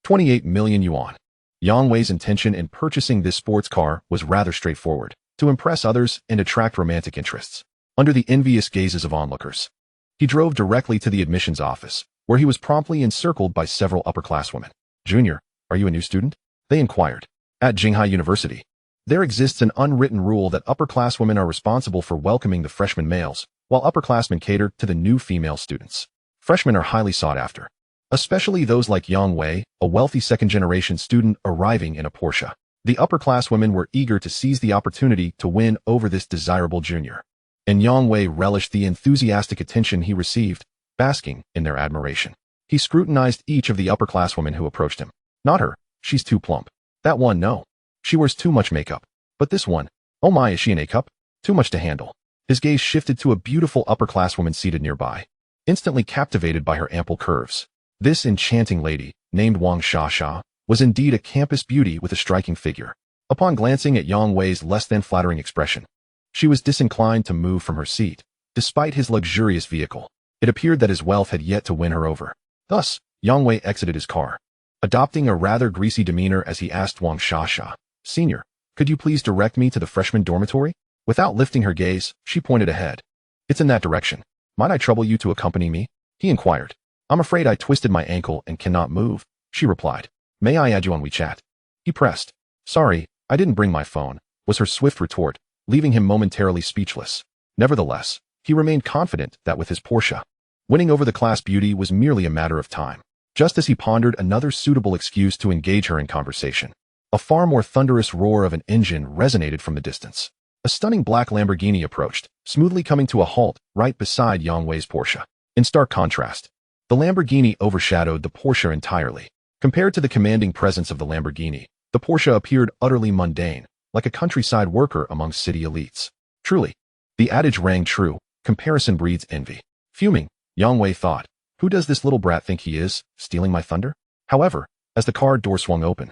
S1: 28 million yuan. Yang Wei's intention in purchasing this sports car was rather straightforward, to impress others and attract romantic interests. Under the envious gazes of onlookers, he drove directly to the admissions office, where he was promptly encircled by several upper-class women. Junior, are you a new student? They inquired. At Jinghai University, there exists an unwritten rule that upper-class women are responsible for welcoming the freshman males, while upperclassmen cater to the new female students. Freshmen are highly sought after, especially those like Yang Wei, a wealthy second-generation student arriving in a Porsche. The upper-class women were eager to seize the opportunity to win over this desirable junior, and Yang Wei relished the enthusiastic attention he received, basking in their admiration. He scrutinized each of the upper-class women who approached him. Not her, she's too plump. That one, no. She wears too much makeup. But this one, oh my, is she an A-cup? Too much to handle. His gaze shifted to a beautiful upper-class woman seated nearby, instantly captivated by her ample curves. This enchanting lady, named Wang Shasha, was indeed a campus beauty with a striking figure. Upon glancing at Yang Wei's less-than-flattering expression, she was disinclined to move from her seat, despite his luxurious vehicle. It appeared that his wealth had yet to win her over. Thus, Yang Wei exited his car, adopting a rather greasy demeanor as he asked Wang Shasha, "Senior, could you please direct me to the freshman dormitory?" Without lifting her gaze, she pointed ahead. "It's in that direction. Might I trouble you to accompany me?" he inquired. "I'm afraid I twisted my ankle and cannot move," she replied. "May I add you on WeChat?" He pressed. "Sorry, I didn't bring my phone," was her swift retort, leaving him momentarily speechless. Nevertheless, he remained confident that with his Porsche, winning over the class beauty was merely a matter of time. Just as he pondered another suitable excuse to engage her in conversation, a far more thunderous roar of an engine resonated from the distance. A stunning black Lamborghini approached, smoothly coming to a halt right beside Yang Wei's Porsche. In stark contrast, the Lamborghini overshadowed the Porsche entirely. Compared to the commanding presence of the Lamborghini, the Porsche appeared utterly mundane, like a countryside worker among city elites. Truly, the adage rang true, comparison breeds envy. Fuming, Yang Wei thought, who does this little brat think he is, stealing my thunder? However, as the car door swung open,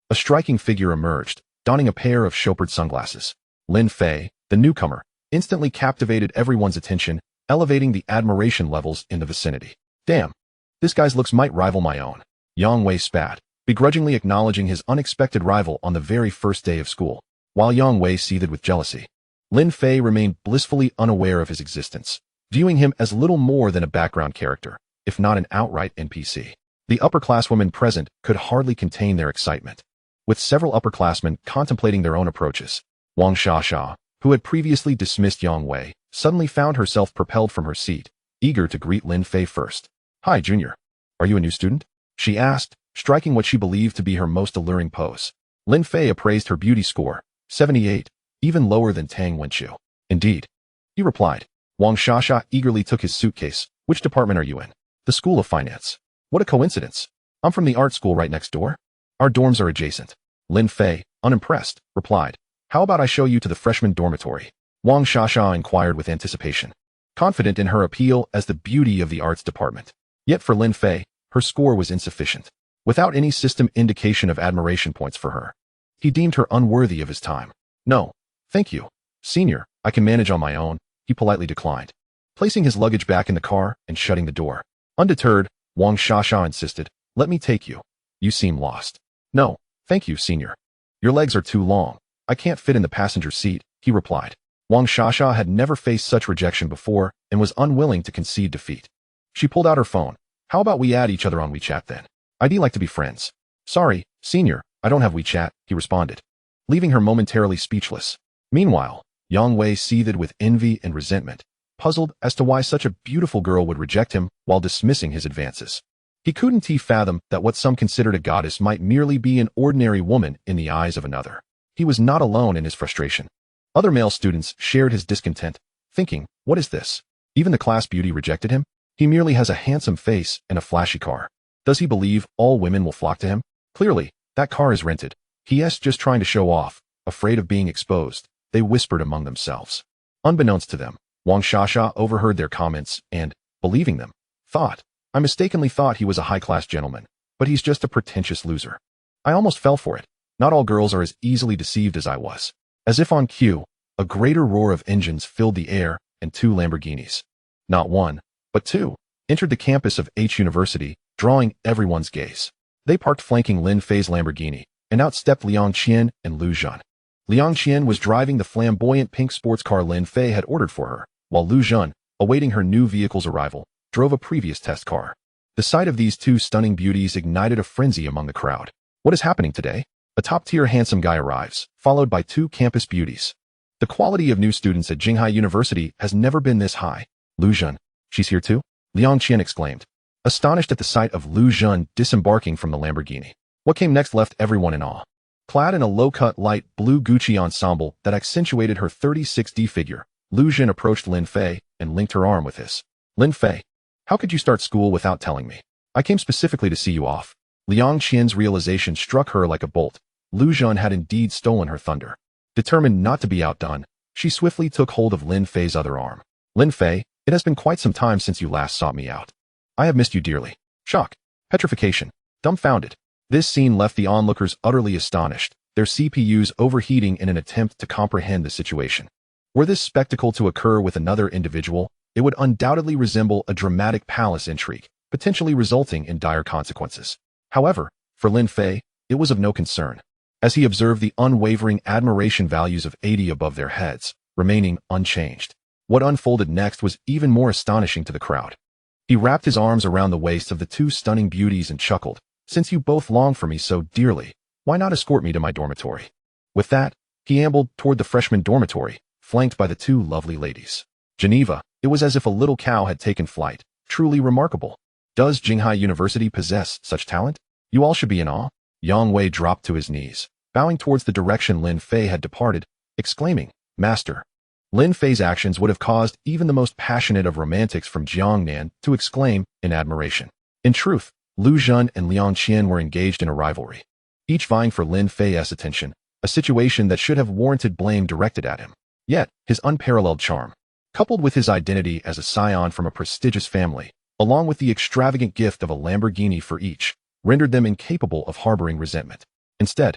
S1: a striking figure emerged, donning a pair of chauffeured sunglasses. Lin Fei, the newcomer, instantly captivated everyone's attention, elevating the admiration levels in the vicinity. Damn, this guy's looks might rival my own. Yang Wei spat, begrudgingly acknowledging his unexpected rival on the very first day of school. While Yang Wei seethed with jealousy, Lin Fei remained blissfully unaware of his existence, viewing him as little more than a background character, if not an outright NPC. The upper-class women present could hardly contain their excitement. With several upperclassmen contemplating their own approaches, Wang Shasha, who had previously dismissed Yang Wei, suddenly found herself propelled from her seat, eager to greet Lin Fei first. "Hi, Junior. Are you a new student?" she asked, striking what she believed to be her most alluring pose. Lin Fei appraised her beauty score, 78, even lower than Tang Wenqiu. "Indeed," he replied. Wang Shasha eagerly took his suitcase. "Which department are you in?" "The School of Finance." "What a coincidence. I'm from the art school right next door. Our dorms are adjacent." Lin Fei, unimpressed, replied, "How about I show you to the freshman dormitory?" Wang Shasha inquired with anticipation, confident in her appeal as the beauty of the arts department. Yet for Lin Fei, her score was insufficient. Without any system indication of admiration points for her, he deemed her unworthy of his time. "No, thank you. Senior, I can manage on my own," he politely declined, placing his luggage back in the car and shutting the door. Undeterred, Wang Shasha insisted, "Let me take you. You seem lost." "No, thank you, Senior. Your legs are too long. I can't fit in the passenger seat," he replied. Wang Shasha had never faced such rejection before and was unwilling to concede defeat. She pulled out her phone. "How about we add each other on WeChat then? I'd like to be friends." "Sorry, Senior, I don't have WeChat," he responded, leaving her momentarily speechless. Meanwhile, Yang Wei seethed with envy and resentment, puzzled as to why such a beautiful girl would reject him while dismissing his advances. He couldn't fathom that what some considered a goddess might merely be an ordinary woman in the eyes of another. He was not alone in his frustration. Other male students shared his discontent, thinking, "What is this? Even the class beauty rejected him? He merely has a handsome face and a flashy car." Does he believe all women will flock to him? Clearly, that car is rented. He's just trying to show off. Afraid of being exposed, they whispered among themselves. Unbeknownst to them, Wang Shasha overheard their comments and, believing them, thought, I mistakenly thought he was a high-class gentleman, but he's just a pretentious loser. I almost fell for it. Not all girls are as easily deceived as I was. As if on cue, a greater roar of engines filled the air and 2 Lamborghinis. Not one, but 2, entered the campus of H University, drawing everyone's gaze. They parked flanking Lin Fei's Lamborghini, and out stepped Liang Qian and Lu Zhen. Liang Qian was driving the flamboyant pink sports car Lin Fei had ordered for her, while Lu Zhen, awaiting her new vehicle's arrival, drove a previous test car. The sight of these 2 stunning beauties ignited a frenzy among the crowd. What is happening today? A top-tier handsome guy arrives, followed by 2 campus beauties. The quality of new students at Jinghai University has never been this high. Lu Zhen, she's here too? Liang Qian exclaimed, astonished at the sight of Lu Zhen disembarking from the Lamborghini. What came next left everyone in awe. Clad in a low-cut light blue Gucci ensemble that accentuated her 36D figure, Lu Zhen approached Lin Fei and linked her arm with his. Lin Fei, how could you start school without telling me? I came specifically to see you off. Liang Qian's realization struck her like a bolt. Lu Zhen had indeed stolen her thunder. Determined not to be outdone, she swiftly took hold of Lin Fei's other arm. Lin Fei, it has been quite some time since you last sought me out. I have missed you dearly. Shock, petrification, dumbfounded. This scene left the onlookers utterly astonished, their CPUs overheating in an attempt to comprehend the situation. Were this spectacle to occur with another individual, it would undoubtedly resemble a dramatic palace intrigue, potentially resulting in dire consequences. However, for Lin Fei, it was of no concern, as he observed the unwavering admiration values of 80 above their heads, remaining unchanged. What unfolded next was even more astonishing to the crowd. He wrapped his arms around the waists of the 2 stunning beauties and chuckled, since you both long for me so dearly, why not escort me to my dormitory? With that, he ambled toward the freshman dormitory, flanked by the 2 lovely ladies. Geneva, it was as if a little cow had taken flight, truly remarkable. Does Jinghai University possess such talent? You all should be in awe. Yang Wei dropped to his knees, bowing towards the direction Lin Fei had departed, exclaiming, Master. Lin Fei's actions would have caused even the most passionate of romantics from Jiangnan to exclaim in admiration. In truth, Lu Zhen and Liang Qian were engaged in a rivalry, each vying for Lin Fei's attention, a situation that should have warranted blame directed at him. Yet, his unparalleled charm, coupled with his identity as a scion from a prestigious family, along with the extravagant gift of a Lamborghini for each, rendered them incapable of harboring resentment. Instead,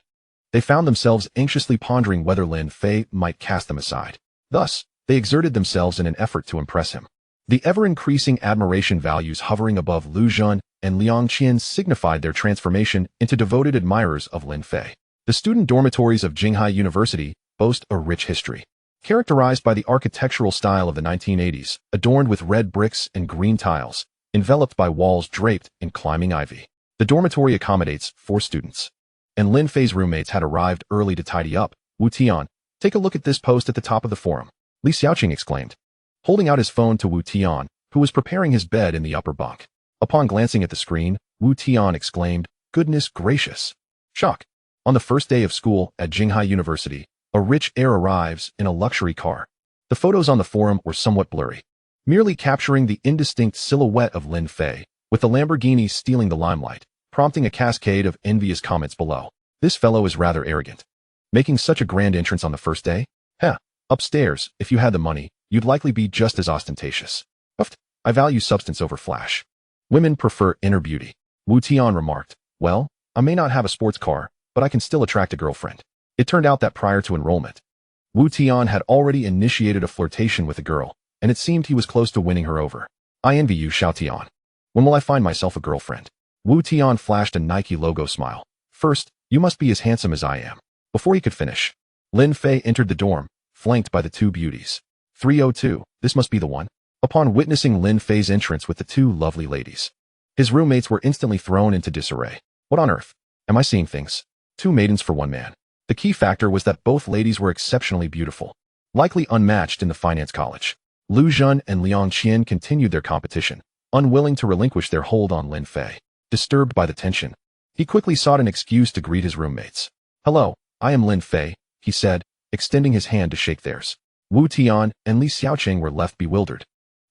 S1: they found themselves anxiously pondering whether Lin Fei might cast them aside. Thus, they exerted themselves in an effort to impress him. The ever-increasing admiration values hovering above Lu Zhen and Liang Qian signified their transformation into devoted admirers of Lin Fei. The student dormitories of Jinghai University boast a rich history, characterized by the architectural style of the 1980s, adorned with red bricks and green tiles, enveloped by walls draped in climbing ivy. The dormitory accommodates 4 students, and Lin Fei's roommates had arrived early to tidy up. Wu Tian, take a look at this post at the top of the forum, Li Xiaoqing exclaimed, holding out his phone to Wu Tian, who was preparing his bed in the upper bunk. Upon glancing at the screen, Wu Tian exclaimed, goodness gracious. Shock. On the first day of school at Jinghai University, a rich heir arrives in a luxury car. The photos on the forum were somewhat blurry, merely capturing the indistinct silhouette of Lin Fei, with the Lamborghini stealing the limelight, prompting a cascade of envious comments below. This fellow is rather arrogant, making such a grand entrance on the first day? Heh, upstairs, if you had the money, you'd likely be just as ostentatious. Uft, I value substance over flash. Women prefer inner beauty. Wu Tian remarked, well, I may not have a sports car, but I can still attract a girlfriend. It turned out that prior to enrollment, Wu Tian had already initiated a flirtation with a girl, and it seemed he was close to winning her over. I envy you, Xiao Tian. When will I find myself a girlfriend? Wu Tian flashed a Nike logo smile. First, you must be as handsome as I am. Before he could finish, Lin Fei entered the dorm, flanked by the 2 beauties. 302, this must be the one. Upon witnessing Lin Fei's entrance with the 2 lovely ladies, his roommates were instantly thrown into disarray. What on earth? Am I seeing things? 2 maidens for 1 man. The key factor was that both ladies were exceptionally beautiful, likely unmatched in the finance college. Lu Zhen and Liang Qian continued their competition, unwilling to relinquish their hold on Lin Fei. Disturbed by the tension, he quickly sought an excuse to greet his roommates. Hello, I am Lin Fei, he said, extending his hand to shake theirs. Wu Tian and Li Xiaoqing were left bewildered,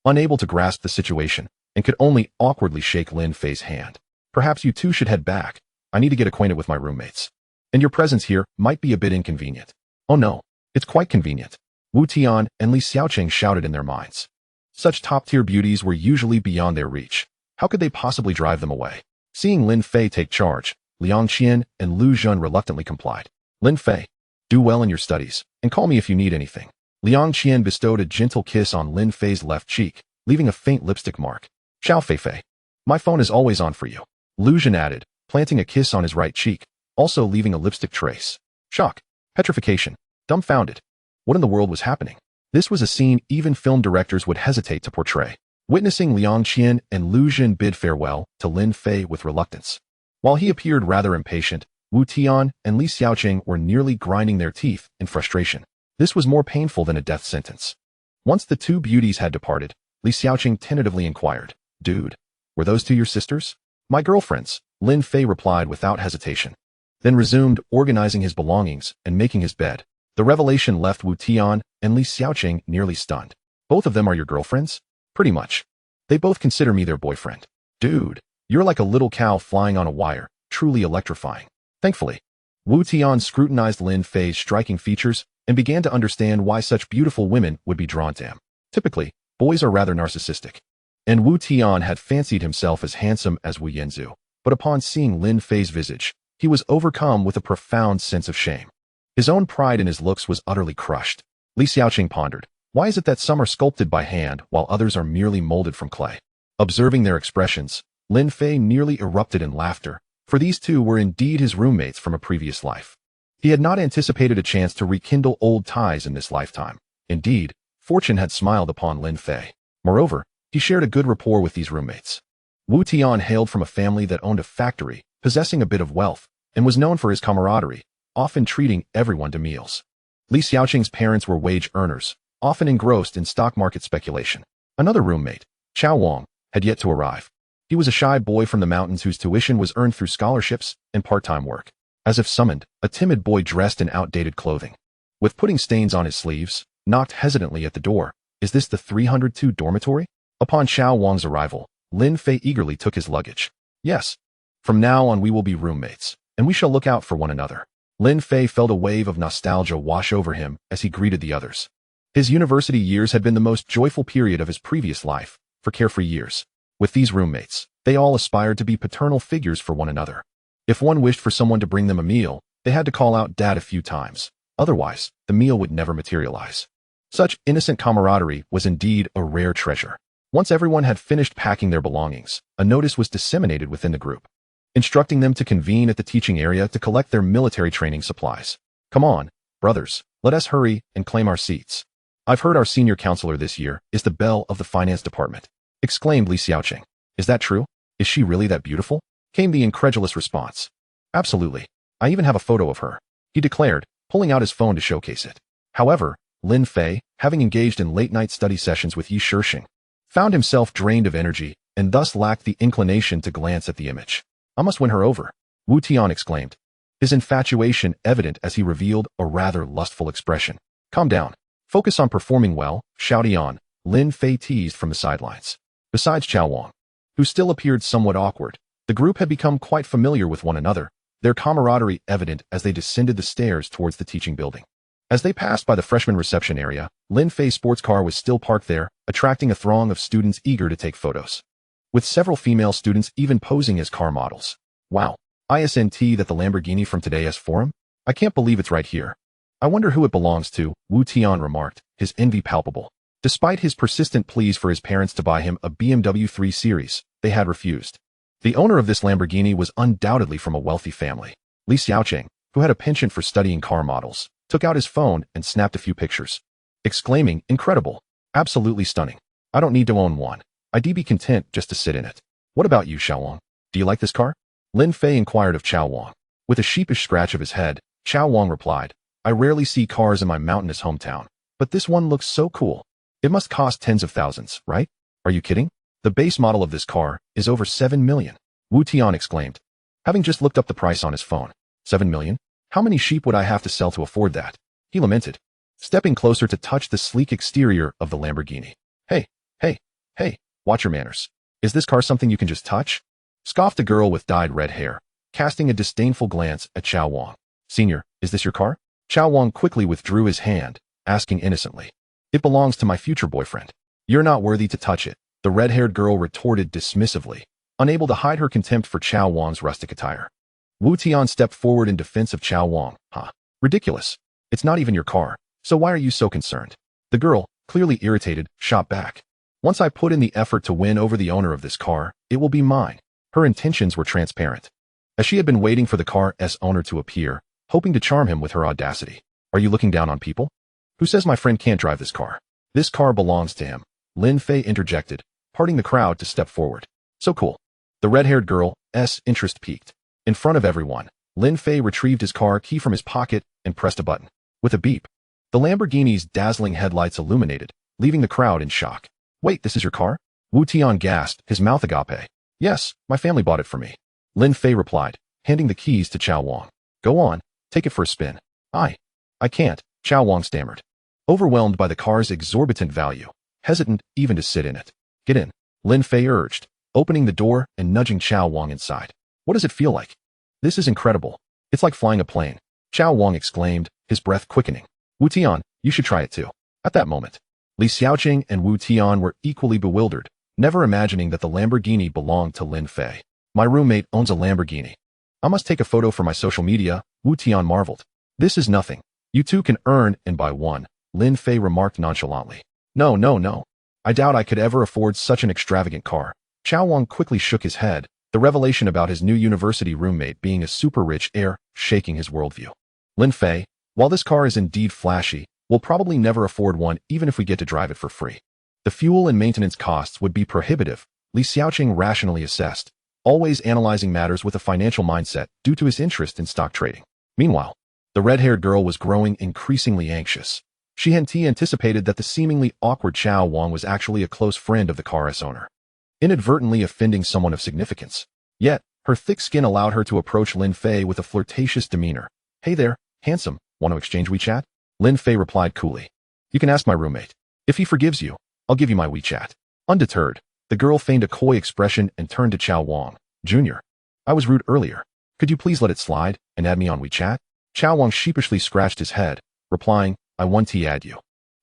S1: unable to grasp the situation, and could only awkwardly shake Lin Fei's hand. Perhaps you two should head back. I need to get acquainted with my roommates. And your presence here might be a bit inconvenient. Oh no, it's quite convenient. Wu Tian and Li Xiaoqing shouted in their minds. Such top-tier beauties were usually beyond their reach. How could they possibly drive them away? Seeing Lin Fei take charge, Liang Qian and Lu Zhen reluctantly complied. Lin Fei, do well in your studies, and call me if you need anything. Liang Qian bestowed a gentle kiss on Lin Fei's left cheek, leaving a faint lipstick mark. Xiao Fei, my phone is always on for you. Lu Zhen added, planting a kiss on his right cheek, also leaving a lipstick trace. Shock, petrification, dumbfounded. What in the world was happening? This was a scene even film directors would hesitate to portray. Witnessing Liang Qian and Lu Zhen bid farewell to Lin Fei with reluctance. While he appeared rather impatient, Wu Tian and Li Xiaoqing were nearly grinding their teeth in frustration. This was more painful than a death sentence. Once the two beauties had departed, Li Xiaoqing tentatively inquired, Dude, were those two your sisters? My girlfriends, Lin Fei replied without hesitation. Then resumed organizing his belongings and making his bed. The revelation left Wu Tian and Li Xiaoqing nearly stunned. Both of them are your girlfriends? Pretty much. They both consider me their boyfriend. Dude, you're like a little cow flying on a wire, truly electrifying. Thankfully, Wu Tian scrutinized Lin Fei's striking features and began to understand why such beautiful women would be drawn to him. Typically, boys are rather narcissistic. And Wu Tian had fancied himself as handsome as Wu Yanzu, but upon seeing Lin Fei's visage, he was overcome with a profound sense of shame. His own pride in his looks was utterly crushed. Li Xiaoqing pondered, why is it that some are sculpted by hand while others are merely molded from clay? Observing their expressions, Lin Fei nearly erupted in laughter, for these two were indeed his roommates from a previous life. He had not anticipated a chance to rekindle old ties in this lifetime. Indeed, fortune had smiled upon Lin Fei. Moreover, he shared a good rapport with these roommates. Wu Tian hailed from a family that owned a factory, possessing a bit of wealth, and was known for his camaraderie, often treating everyone to meals. Li Xiaoqing's parents were wage earners, often engrossed in stock market speculation. Another roommate, Chao Wang, had yet to arrive. He was a shy boy from the mountains whose tuition was earned through scholarships and part-time work. As if summoned, a timid boy dressed in outdated clothing. With pudding stains on his sleeves, knocked hesitantly at the door. Is this the 302 dormitory? Upon Chao Wang's arrival, Lin Fei eagerly took his luggage. Yes. From now on we will be roommates, and we shall look out for one another. Lin Fei felt a wave of nostalgia wash over him as he greeted the others. His university years had been the most joyful period of his previous life, for carefree years. With these roommates, they all aspired to be paternal figures for one another. If one wished for someone to bring them a meal, they had to call out Dad a few times. Otherwise, the meal would never materialize. Such innocent camaraderie was indeed a rare treasure. Once everyone had finished packing their belongings, a notice was disseminated within the group, instructing them to convene at the teaching area to collect their military training supplies. Come on, brothers, let us hurry and claim our seats. I've heard our senior counselor this year is the belle of the finance department, exclaimed Li Xiaoqing. Is that true? Is she really that beautiful? Came the incredulous response. Absolutely. I even have a photo of her, he declared, pulling out his phone to showcase it. However, Lin Fei, having engaged in late-night study sessions with Yi Shixing, found himself drained of energy and thus lacked the inclination to glance at the image. I must win her over, Wu Tian exclaimed, his infatuation evident as he revealed a rather lustful expression. Calm down. Focus on performing well, shouty on, Lin Fei teased from the sidelines. Besides Chao Wang, who still appeared somewhat awkward, the group had become quite familiar with one another, their camaraderie evident as they descended the stairs towards the teaching building. As they passed by the freshman reception area, Lin Fei's sports car was still parked there, attracting a throng of students eager to take photos, with several female students even posing as car models. Wow, isn't that the Lamborghini from today's forum? I can't believe it's right here. I wonder who it belongs to, Wu Tian remarked, his envy palpable. Despite his persistent pleas for his parents to buy him a BMW 3 Series, they had refused. The owner of this Lamborghini was undoubtedly from a wealthy family. Li Xiaoqing, who had a penchant for studying car models, took out his phone and snapped a few pictures, exclaiming, incredible, absolutely stunning. I don't need to own one. I'd be content just to sit in it. What about you, Chao Wang? Do you like this car? Lin Fei inquired of Chao Wang. With a sheepish scratch of his head, Chao Wang replied, I rarely see cars in my mountainous hometown, but this one looks so cool. It must cost tens of thousands, right? Are you kidding? The base model of this car is over 7 million, Wu Tian exclaimed, having just looked up the price on his phone. 7 million? How many sheep would I have to sell to afford that? He lamented, stepping closer to touch the sleek exterior of the Lamborghini. Hey, watch your manners. Is this car something you can just touch? scoffed the girl with dyed red hair, casting a disdainful glance at Chao Wang. Senior, is this your car? Chao Wang quickly withdrew his hand, asking innocently. It belongs to my future boyfriend. You're not worthy to touch it, the red-haired girl retorted dismissively, unable to hide her contempt for Chao Wang's rustic attire. Wu Tian stepped forward in defense of Chao Wang. Ridiculous. It's not even your car, so why are you so concerned? The girl, clearly irritated, shot back. Once I put in the effort to win over the owner of this car, it will be mine. Her intentions were transparent, as she had been waiting for the car's owner to appear, hoping to charm him with her audacity. Are you looking down on people? Who says my friend can't drive this car? This car belongs to him, Lin Fei interjected, parting the crowd to step forward. So cool. The red-haired girl's interest peaked. In front of everyone, Lin Fei retrieved his car key from his pocket and pressed a button. With a beep, the Lamborghini's dazzling headlights illuminated, leaving the crowd in shock. Wait, this is your car? Wu Tian gasped, his mouth agape. Yes, my family bought it for me. Lin Fei replied, handing the keys to Chao Wang. Go on, take it for a spin. I can't, Chao Wang stammered, overwhelmed by the car's exorbitant value, hesitant even to sit in it. Get in, Lin Fei urged, opening the door and nudging Chao Wang inside. What does it feel like? This is incredible. It's like flying a plane, Chao Wang exclaimed, his breath quickening. Wu Tian, you should try it too. At that moment, Li Xiaoqing and Wu Tian were equally bewildered, never imagining that the Lamborghini belonged to Lin Fei. My roommate owns a Lamborghini. I must take a photo for my social media, Wu Tian marveled. This is nothing. You two can earn and buy one, Lin Fei remarked nonchalantly. No. I doubt I could ever afford such an extravagant car. Chao Wang quickly shook his head, the revelation about his new university roommate being a super-rich heir shaking his worldview. Lin Fei, while this car is indeed flashy, we'll probably never afford one even if we get to drive it for free. The fuel and maintenance costs would be prohibitive, Li Xiaoqing rationally assessed, always analyzing matters with a financial mindset due to his interest in stock trading. Meanwhile, the red-haired girl was growing increasingly anxious. She had anticipated that the seemingly awkward Chao Wang was actually a close friend of the car's owner, inadvertently offending someone of significance. Yet, her thick skin allowed her to approach Lin Fei with a flirtatious demeanor. Hey there, handsome, want to exchange WeChat? Lin Fei replied coolly. You can ask my roommate. If he forgives you, I'll give you my WeChat. Undeterred, the girl feigned a coy expression and turned to Chao Wang. Junior, I was rude earlier. Could you please let it slide and add me on WeChat? Chao Wang sheepishly scratched his head, replying, I want to add you.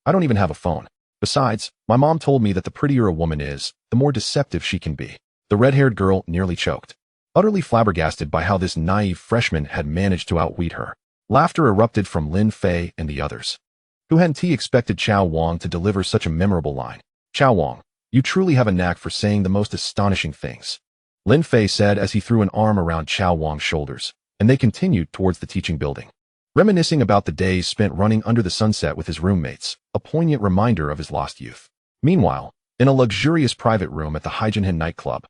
S1: I don't even have a phone. Besides, my mom told me that the prettier a woman is, the more deceptive she can be. The red-haired girl nearly choked, utterly flabbergasted by how this naive freshman had managed to outwit her. Laughter erupted from Lin Fei and the others, who hadn't expected Chao Wang to deliver such a memorable line. Chao Wang, you truly have a knack for saying the most astonishing things, Lin Fei said as he threw an arm around Chao Wang's shoulders, and they continued towards the teaching building, reminiscing about the days spent running under the sunset with his roommates, a poignant reminder of his lost youth. Meanwhile, in a luxurious private room at the Heijinhen nightclub,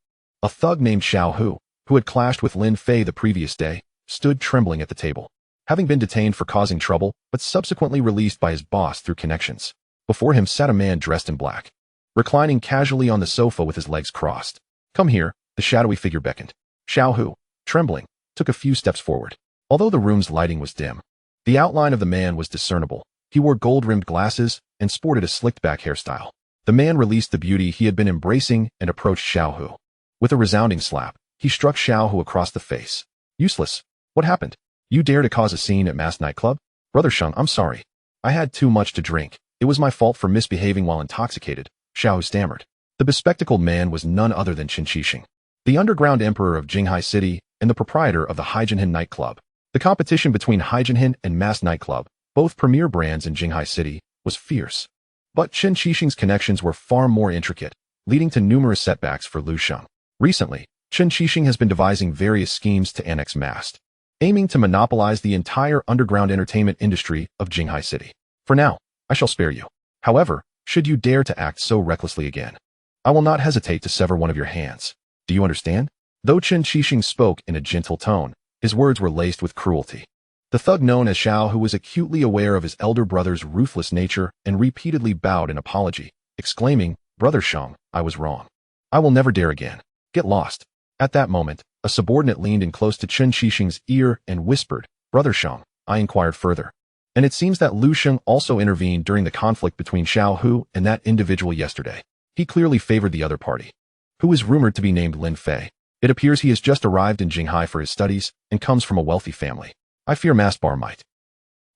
S1: a thug named Xiao Hu, who had clashed with Lin Fei the previous day, stood trembling at the table, having been detained for causing trouble but subsequently released by his boss through connections. Before him sat a man dressed in black, reclining casually on the sofa with his legs crossed. Come here, the shadowy figure beckoned. Xiao Hu, trembling, took a few steps forward. Although the room's lighting was dim, the outline of the man was discernible. He wore gold-rimmed glasses and sported a slicked-back hairstyle. The man released the beauty he had been embracing and approached Xiao Hu. With a resounding slap, he struck Xiao Hu across the face. Useless. What happened? You dare to cause a scene at mass nightclub? Brother Sheng, I'm sorry. I had too much to drink. It was my fault for misbehaving while intoxicated, Xiao Hu stammered. The bespectacled man was none other than Qin Shixing, the underground emperor of Jinghai City and the proprietor of the Heijinhen nightclub. The competition between Heijinhen and Mass Nightclub, both premier brands in Jinghai City, was fierce. But Qin Shixing's connections were far more intricate, leading to numerous setbacks for Lu Sheng. Recently, Qin Shixing has been devising various schemes to annex Mast, aiming to monopolize the entire underground entertainment industry of Jinghai City. For now, I shall spare you. However, should you dare to act so recklessly again, I will not hesitate to sever one of your hands. Do you understand? Though Qin Shixing spoke in a gentle tone, his words were laced with cruelty. The thug known as Xiao Hu was acutely aware of his elder brother's ruthless nature and repeatedly bowed in apology, exclaiming, Brother Sheng, I was wrong. I will never dare again. Get lost. At that moment, a subordinate leaned in close to Qin Shixing's ear and whispered, Brother Sheng. I inquired further. And it seems that Lu Sheng also intervened during the conflict between Xiao Hu and that individual yesterday. He clearly favored the other party, who is rumored to be named Lin Fei. It appears he has just arrived in Jinghai for his studies and comes from a wealthy family. I fear Mastbar might.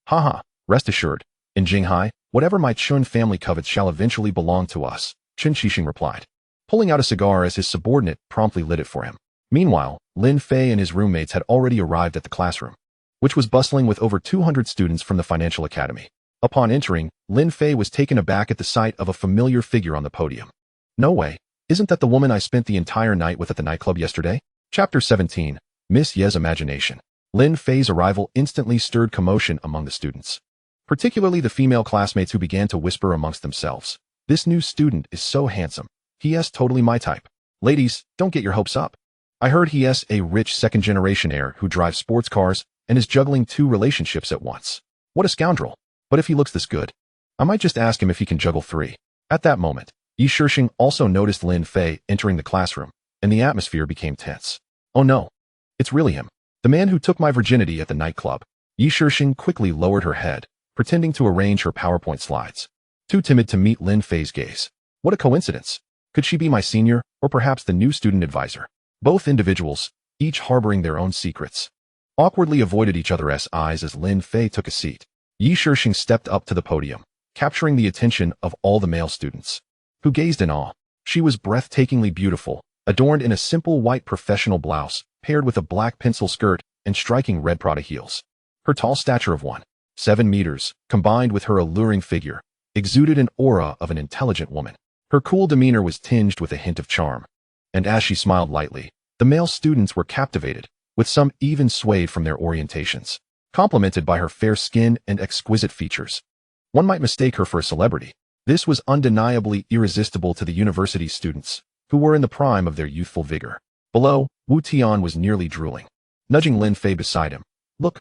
S1: Haha, rest assured, in Jinghai, whatever my Chun family covets shall eventually belong to us, Chen Qixing replied, pulling out a cigar as his subordinate promptly lit it for him. Meanwhile, Lin Fei and his roommates had already arrived at the classroom, which was bustling with over 200 students from the financial academy. Upon entering, Lin Fei was taken aback at the sight of a familiar figure on the podium. No way, isn't that the woman I spent the entire night with at the nightclub yesterday? Chapter 17, Miss Ye's Imagination. Lin Fei's arrival instantly stirred commotion among the students, particularly the female classmates who began to whisper amongst themselves. This new student is so handsome. He is totally my type. Ladies, don't get your hopes up. I heard he is a rich second-generation heir who drives sports cars and is juggling 2 relationships at once. What a scoundrel. But if he looks this good, I might just ask him if he can juggle 3. At that moment, Yi Shixing also noticed Lin Fei entering the classroom, and the atmosphere became tense. Oh no, it's really him, the man who took my virginity at the nightclub. Yi Shixing quickly lowered her head, pretending to arrange her PowerPoint slides. Too timid to meet Lin Fei's gaze. What a coincidence. Could she be my senior, or perhaps the new student advisor? Both individuals, each harboring their own secrets, awkwardly avoided each other's eyes as Lin Fei took a seat. Yi Shixing stepped up to the podium, capturing the attention of all the male students, who gazed in awe. She was breathtakingly beautiful, adorned in a simple white professional blouse, paired with a black pencil skirt and striking red Prada heels. Her tall stature of 1.7 meters, combined with her alluring figure, exuded an aura of an intelligent woman. Her cool demeanor was tinged with a hint of charm, and as she smiled lightly, the male students were captivated, with some even swayed from their orientations, complemented by her fair skin and exquisite features. One might mistake her for a celebrity. This was undeniably irresistible to the university students, who were in the prime of their youthful vigor. Below, Wu Tian was nearly drooling, nudging Lin Fei beside him. Look,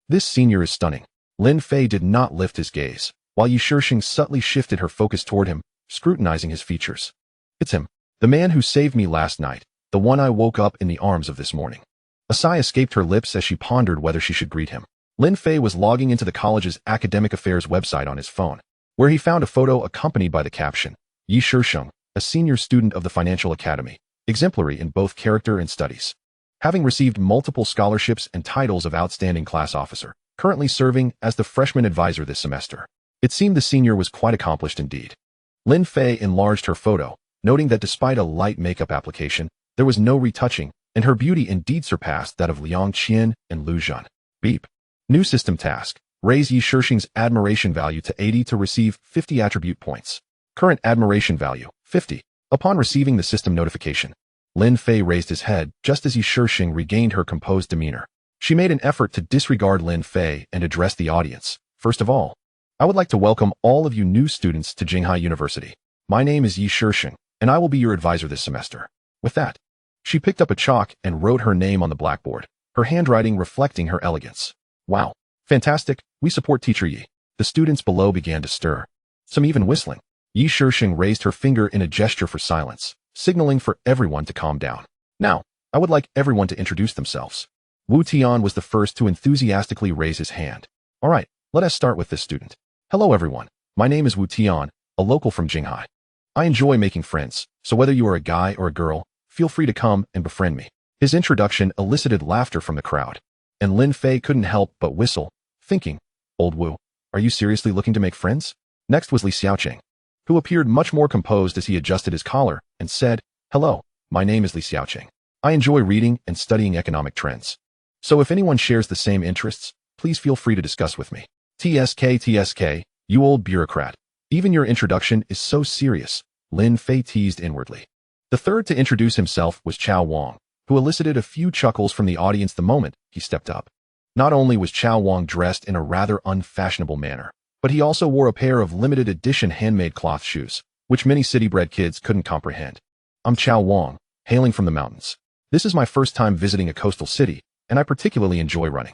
S1: this senior is stunning. Lin Fei did not lift his gaze, while Yi Shixing subtly shifted her focus toward him, scrutinizing his features. It's him, the man who saved me last night, the one I woke up in the arms of this morning. A sigh escaped her lips as she pondered whether she should greet him. Lin Fei was logging into the college's academic affairs website on his phone, where he found a photo accompanied by the caption, Yi Shixing, a senior student of the financial academy, exemplary in both character and studies, having received multiple scholarships and titles of outstanding class officer, currently serving as the freshman advisor this semester. It seemed the senior was quite accomplished indeed. Lin Fei enlarged her photo, noting that despite a light makeup application, there was no retouching, and her beauty indeed surpassed that of Liang Qian and Lu Zhan. Beep. New system task. Raise Yi Shixing's admiration value to 80 to receive 50 attribute points. Current admiration value, 50. Upon receiving the system notification, Lin Fei raised his head just as Yi Shixing regained her composed demeanor. She made an effort to disregard Lin Fei and address the audience. First of all, I would like to welcome all of you new students to Jinghai University. My name is Yi Shixing, and I will be your advisor this semester. With that, she picked up a chalk and wrote her name on the blackboard, her handwriting reflecting her elegance. Wow. Fantastic, we support Teacher Yi. The students below began to stir, some even whistling. Yi Shixing raised her finger in a gesture for silence, signaling for everyone to calm down. Now, I would like everyone to introduce themselves. Wu Tian was the first to enthusiastically raise his hand. All right, let us start with this student. Hello everyone, my name is Wu Tian, a local from Jinghai. I enjoy making friends, so whether you are a guy or a girl, feel free to come and befriend me. His introduction elicited laughter from the crowd, and Lin Fei couldn't help but whistle, thinking, Old Wu, are you seriously looking to make friends? Next was Li Xiaoqing, who appeared much more composed as he adjusted his collar and said, Hello, my name is Li Xiaoqing. I enjoy reading and studying economic trends. So if anyone shares the same interests, please feel free to discuss with me. TSK, you old bureaucrat. Even your introduction is so serious, Lin Fei teased inwardly. The third to introduce himself was Chao Wang, who elicited a few chuckles from the audience the moment he stepped up. Not only was Chao Wang dressed in a rather unfashionable manner, but he also wore a pair of limited edition handmade cloth shoes, which many city-bred kids couldn't comprehend. I'm Chao Wang, hailing from the mountains. This is my first time visiting a coastal city, and I particularly enjoy running.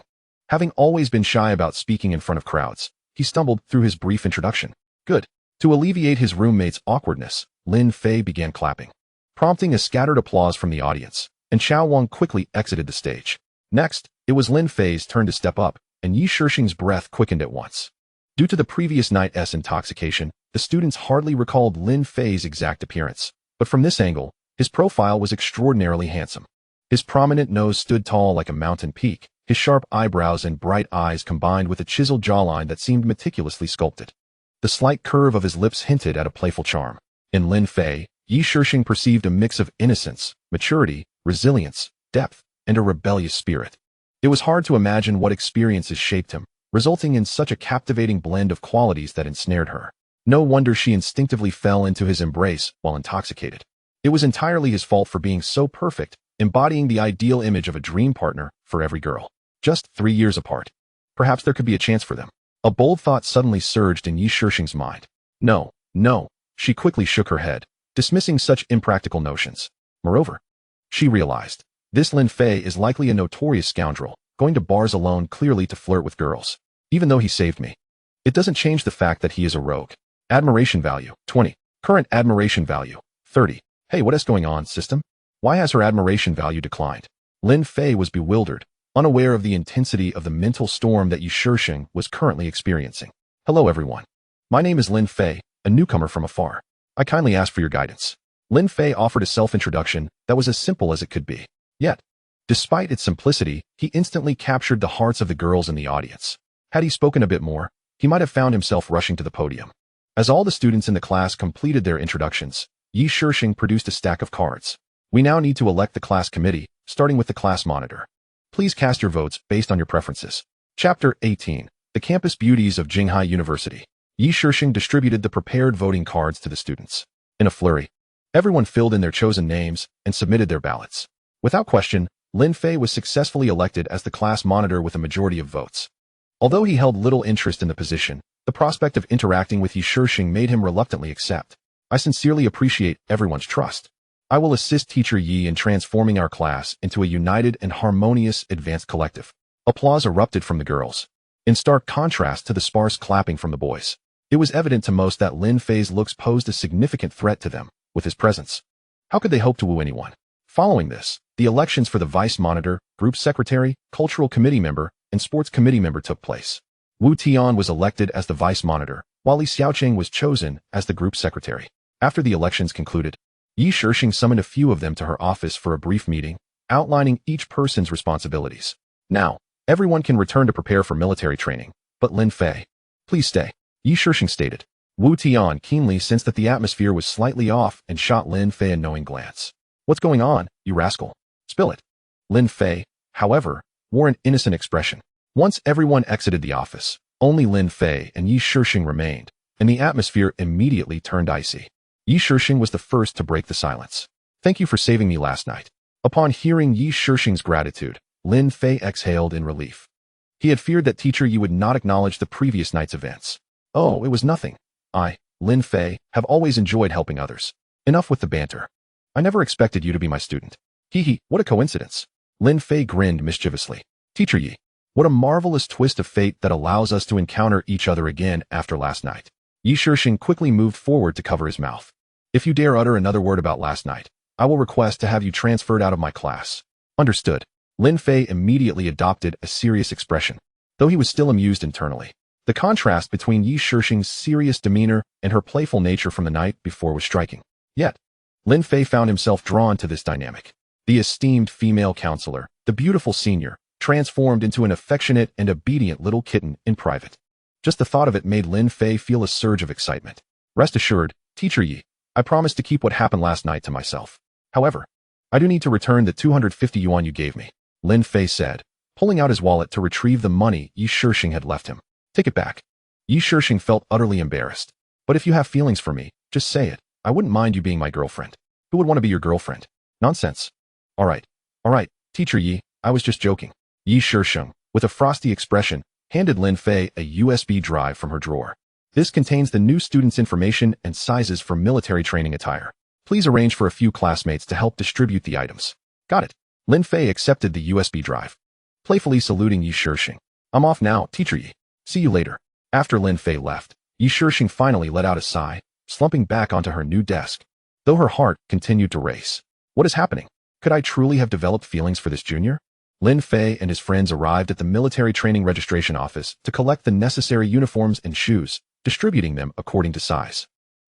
S1: Having always been shy about speaking in front of crowds, he stumbled through his brief introduction. Good. To alleviate his roommate's awkwardness, Lin Fei began clapping, prompting a scattered applause from the audience, and Chao Wang quickly exited the stage. Next, it was Lin Fei's turn to step up, and Yi Shixing's breath quickened at once. Due to the previous night's intoxication, the students hardly recalled Lin Fei's exact appearance, but from this angle, his profile was extraordinarily handsome. His prominent nose stood tall like a mountain peak, his sharp eyebrows and bright eyes combined with a chiseled jawline that seemed meticulously sculpted. The slight curve of his lips hinted at a playful charm. In Lin Fei, Yi Shixing perceived a mix of innocence, maturity, resilience, depth, and a rebellious spirit. It was hard to imagine what experiences shaped him, resulting in such a captivating blend of qualities that ensnared her. No wonder she instinctively fell into his embrace while intoxicated. It was entirely his fault for being so perfect, embodying the ideal image of a dream partner for every girl. Just 3 years apart. Perhaps there could be a chance for them. A bold thought suddenly surged in Yi Shixing's mind. No, no. She quickly shook her head, dismissing such impractical notions. Moreover, she realized, this Lin Fei is likely a notorious scoundrel, going to bars alone clearly to flirt with girls. Even though he saved me, it doesn't change the fact that he is a rogue. Admiration value, 20. Current admiration value, 30. Hey, what is going on, system? Why has her admiration value declined? Lin Fei was bewildered, unaware of the intensity of the mental storm that Yi Shixing was currently experiencing. Hello everyone. My name is Lin Fei, a newcomer from afar. I kindly ask for your guidance. Lin Fei offered a self-introduction that was as simple as it could be. Yet, despite its simplicity, he instantly captured the hearts of the girls in the audience. Had he spoken a bit more, he might have found himself rushing to the podium. As all the students in the class completed their introductions, Yi Shixing produced a stack of cards. We now need to elect the class committee, starting with the class monitor. Please cast your votes based on your preferences. Chapter 18. The Campus Beauties of Jinghai University. Yi Shixing distributed the prepared voting cards to the students. In a flurry, everyone filled in their chosen names and submitted their ballots. Without question, Lin Fei was successfully elected as the class monitor with a majority of votes. Although he held little interest in the position, the prospect of interacting with Yi Shixing made him reluctantly accept. I sincerely appreciate everyone's trust. I will assist Teacher Yi in transforming our class into a united and harmonious advanced collective. Applause erupted from the girls, in stark contrast to the sparse clapping from the boys. It was evident to most that Lin Fei's looks posed a significant threat to them with his presence. How could they hope to woo anyone? Following this, the elections for the vice monitor, group secretary, cultural committee member, and sports committee member took place. Wu Tian was elected as the vice monitor, while Li Xiaoqing was chosen as the group secretary. After the elections concluded, Yi Shixing summoned a few of them to her office for a brief meeting, outlining each person's responsibilities. Now, everyone can return to prepare for military training, but Lin Fei, please stay, Yi Shixing stated. Wu Tian keenly sensed that the atmosphere was slightly off and shot Lin Fei a knowing glance. What's going on, you rascal? Spill it. Lin Fei, however, wore an innocent expression. Once everyone exited the office, only Lin Fei and Yi Shixing remained, and the atmosphere immediately turned icy. Yi Shixing was the first to break the silence. Thank you for saving me last night. Upon hearing Yi Shixing's gratitude, Lin Fei exhaled in relief. He had feared that Teacher Yi would not acknowledge the previous night's events. Oh, it was nothing. I, Lin Fei, have always enjoyed helping others. Enough with the banter. I never expected you to be my student. Hee, what a coincidence. Lin Fei grinned mischievously. Teacher Yi, what a marvelous twist of fate that allows us to encounter each other again after last night. Yi Shixing quickly moved forward to cover his mouth. If you dare utter another word about last night, I will request to have you transferred out of my class. Understood. Lin Fei immediately adopted a serious expression, though he was still amused internally. The contrast between Yi Shixing's serious demeanor and her playful nature from the night before was striking. Yet, Lin Fei found himself drawn to this dynamic. The esteemed female counselor, the beautiful senior, transformed into an affectionate and obedient little kitten in private. Just the thought of it made Lin Fei feel a surge of excitement. Rest assured, Teacher Yi, I promise to keep what happened last night to myself. However, I do need to return the 250 yuan you gave me, Lin Fei said, pulling out his wallet to retrieve the money Yi Shixing had left him. Take it back. Yi Shixing felt utterly embarrassed. But if you have feelings for me, just say it. I wouldn't mind you being my girlfriend. Who would want to be your girlfriend? Nonsense. All right, Teacher Yi, I was just joking. Yi Shixing, with a frosty expression, handed Lin Fei a USB drive from her drawer. This contains the new students' information and sizes for military training attire. Please arrange for a few classmates to help distribute the items. Got it. Lin Fei accepted the USB drive, playfully saluting Yi Shixing. I'm off now, Teacher Yi. See you later. After Lin Fei left, Yi Shixing finally let out a sigh, slumping back onto her new desk, though her heart continued to race. What is happening? Could I truly have developed feelings for this junior? Lin Fei and his friends arrived at the military training registration office to collect the necessary uniforms and shoes, distributing them according to size.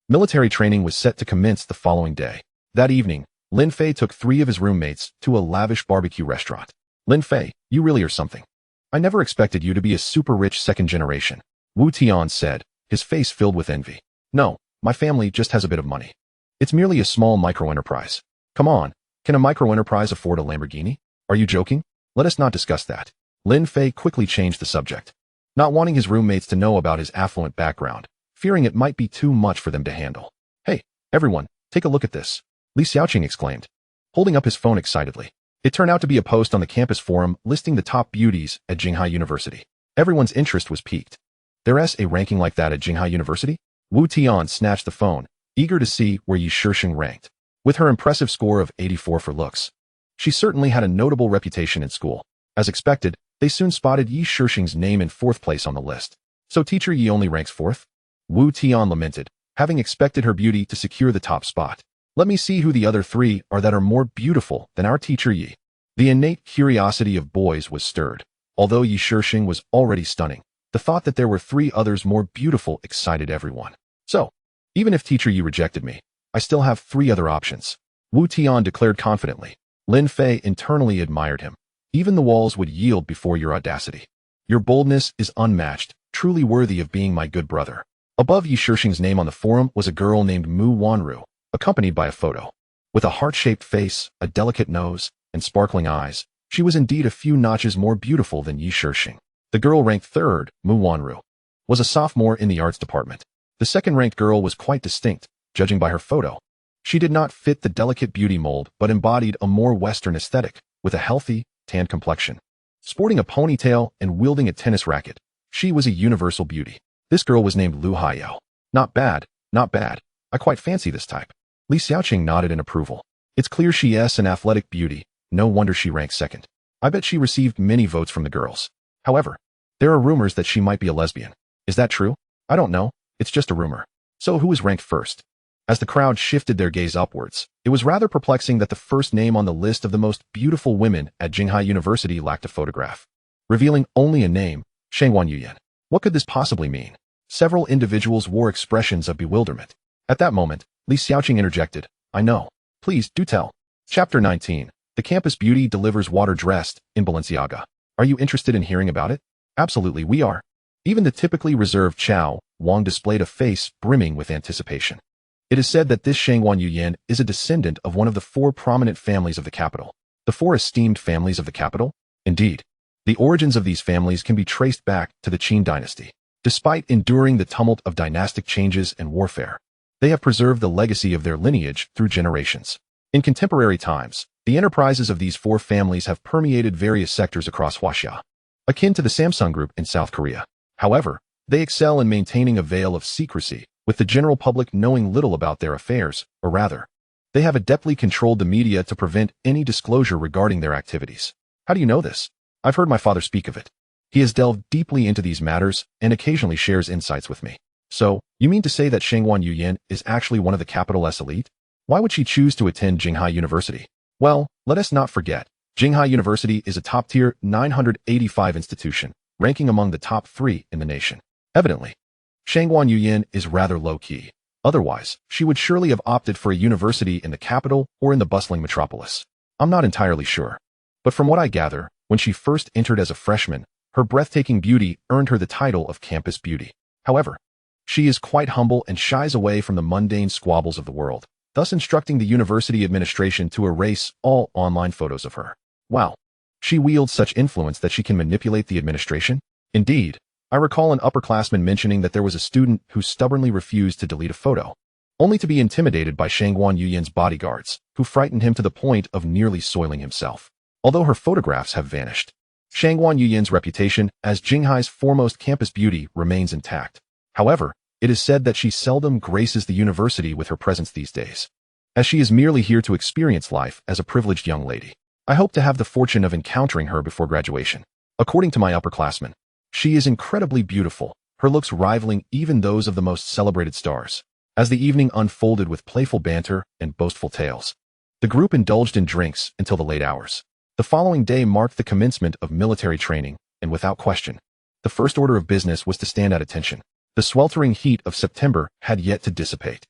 S1: Military training was set to commence the following day. That evening, Lin Fei took 3 of his roommates to a lavish barbecue restaurant. Lin Fei, you really are something. I never expected you to be a super rich second generation, Wu Tian said, his face filled with envy. No, my family just has a bit of money. It's merely a small micro-enterprise. Come on, can a micro-enterprise afford a Lamborghini? Are you joking? Let us not discuss that. Lin Fei quickly changed the subject, not wanting his roommates to know about his affluent background, fearing it might be too much for them to handle. Hey, everyone, take a look at this, Li Xiaoqing exclaimed, holding up his phone excitedly. It turned out to be a post on the campus forum listing the top beauties at Jinghai University. Everyone's interest was piqued. There's a ranking like that at Jinghai University? Wu Tian snatched the phone, eager to see where Yi Shixing ranked. With her impressive score of 84 for looks, she certainly had a notable reputation in school. As expected, they soon spotted Yi Shixing's name in 4th place on the list. So teacher Yi only ranks 4th? Wu Tian lamented, having expected her beauty to secure the top spot. Let me see who the other 3 are that are more beautiful than our teacher Yi. The innate curiosity of boys was stirred. Although Yi Shixing was already stunning, the thought that there were 3 others more beautiful excited everyone. So, even if teacher Yi rejected me, I still have 3 other options, Wu Tian declared confidently. Lin Fei internally admired him. Even the walls would yield before your audacity. Your boldness is unmatched, truly worthy of being my good brother. Above Yi Shixing's name on the forum was a girl named Mu Wanru, accompanied by a photo. With a heart-shaped face, a delicate nose, and sparkling eyes, she was indeed a few notches more beautiful than Yi Shixing. The girl ranked 3rd, Mu Wanru, was a sophomore in the arts department. The second-ranked girl was quite distinct, judging by her photo. She did not fit the delicate beauty mold but embodied a more Western aesthetic, with a healthy, tanned complexion. Sporting a ponytail and wielding a tennis racket, she was a universal beauty. This girl was named Lu Haiyao. Not bad, not bad. I quite fancy this type. Li Xiaoqing nodded in approval. It's clear she's an athletic beauty, no wonder she ranked 2nd. I bet she received many votes from the girls. However, there are rumors that she might be a lesbian. Is that true? I don't know, it's just a rumor. So who is ranked 1st? As the crowd shifted their gaze upwards, it was rather perplexing that the first name on the list of the most beautiful women at Jinghai University lacked a photograph, revealing only a name, Shangguan Yuyan. What could this possibly mean? Several individuals wore expressions of bewilderment. At that moment, Li Xiaoqing interjected, I know. Please, do tell. Chapter 19. The Campus Beauty Delivers Water Dressed in Balenciaga. Are you interested in hearing about it? Absolutely, we are. Even the typically reserved Chao Wang displayed a face brimming with anticipation. It is said that this Shangguan Yuyan is a descendant of one of the 4 prominent families of the capital. The 4 esteemed families of the capital? Indeed. The origins of these families can be traced back to the Qin dynasty. Despite enduring the tumult of dynastic changes and warfare, they have preserved the legacy of their lineage through generations. In contemporary times, the enterprises of these 4 families have permeated various sectors across Huaxia, akin to the Samsung Group in South Korea. However, they excel in maintaining a veil of secrecy, with the general public knowing little about their affairs, or rather, they have adeptly controlled the media to prevent any disclosure regarding their activities. How do you know this? I've heard my father speak of it. He has delved deeply into these matters and occasionally shares insights with me. So, you mean to say that Shangguan Yuyan is actually one of the capital's elite? Why would she choose to attend Jinghai University? Well, let us not forget, Jinghai University is a top-tier 985 institution, ranking among the top 3 in the nation. Evidently, Shangguan Yuyan is rather low-key. Otherwise, she would surely have opted for a university in the capital or in the bustling metropolis. I'm not entirely sure. But from what I gather, when she first entered as a freshman, her breathtaking beauty earned her the title of Campus Beauty. However, she is quite humble and shies away from the mundane squabbles of the world, thus instructing the university administration to erase all online photos of her. Wow. She wields such influence that she can manipulate the administration? Indeed, I recall an upperclassman mentioning that there was a student who stubbornly refused to delete a photo, only to be intimidated by Shangguan Yuyan's bodyguards, who frightened him to the point of nearly soiling himself. Although her photographs have vanished, Shangguan Yuyan's reputation as Jinghai's foremost campus beauty remains intact. However, it is said that she seldom graces the university with her presence these days, as she is merely here to experience life as a privileged young lady. I hope to have the fortune of encountering her before graduation. According to my upperclassmen, she is incredibly beautiful, her looks rivaling even those of the most celebrated stars. As the evening unfolded with playful banter and boastful tales, the group indulged in drinks until the late hours. The following day marked the commencement of military training, and without question, the first order of business was to stand at attention. The sweltering heat of September had yet to dissipate.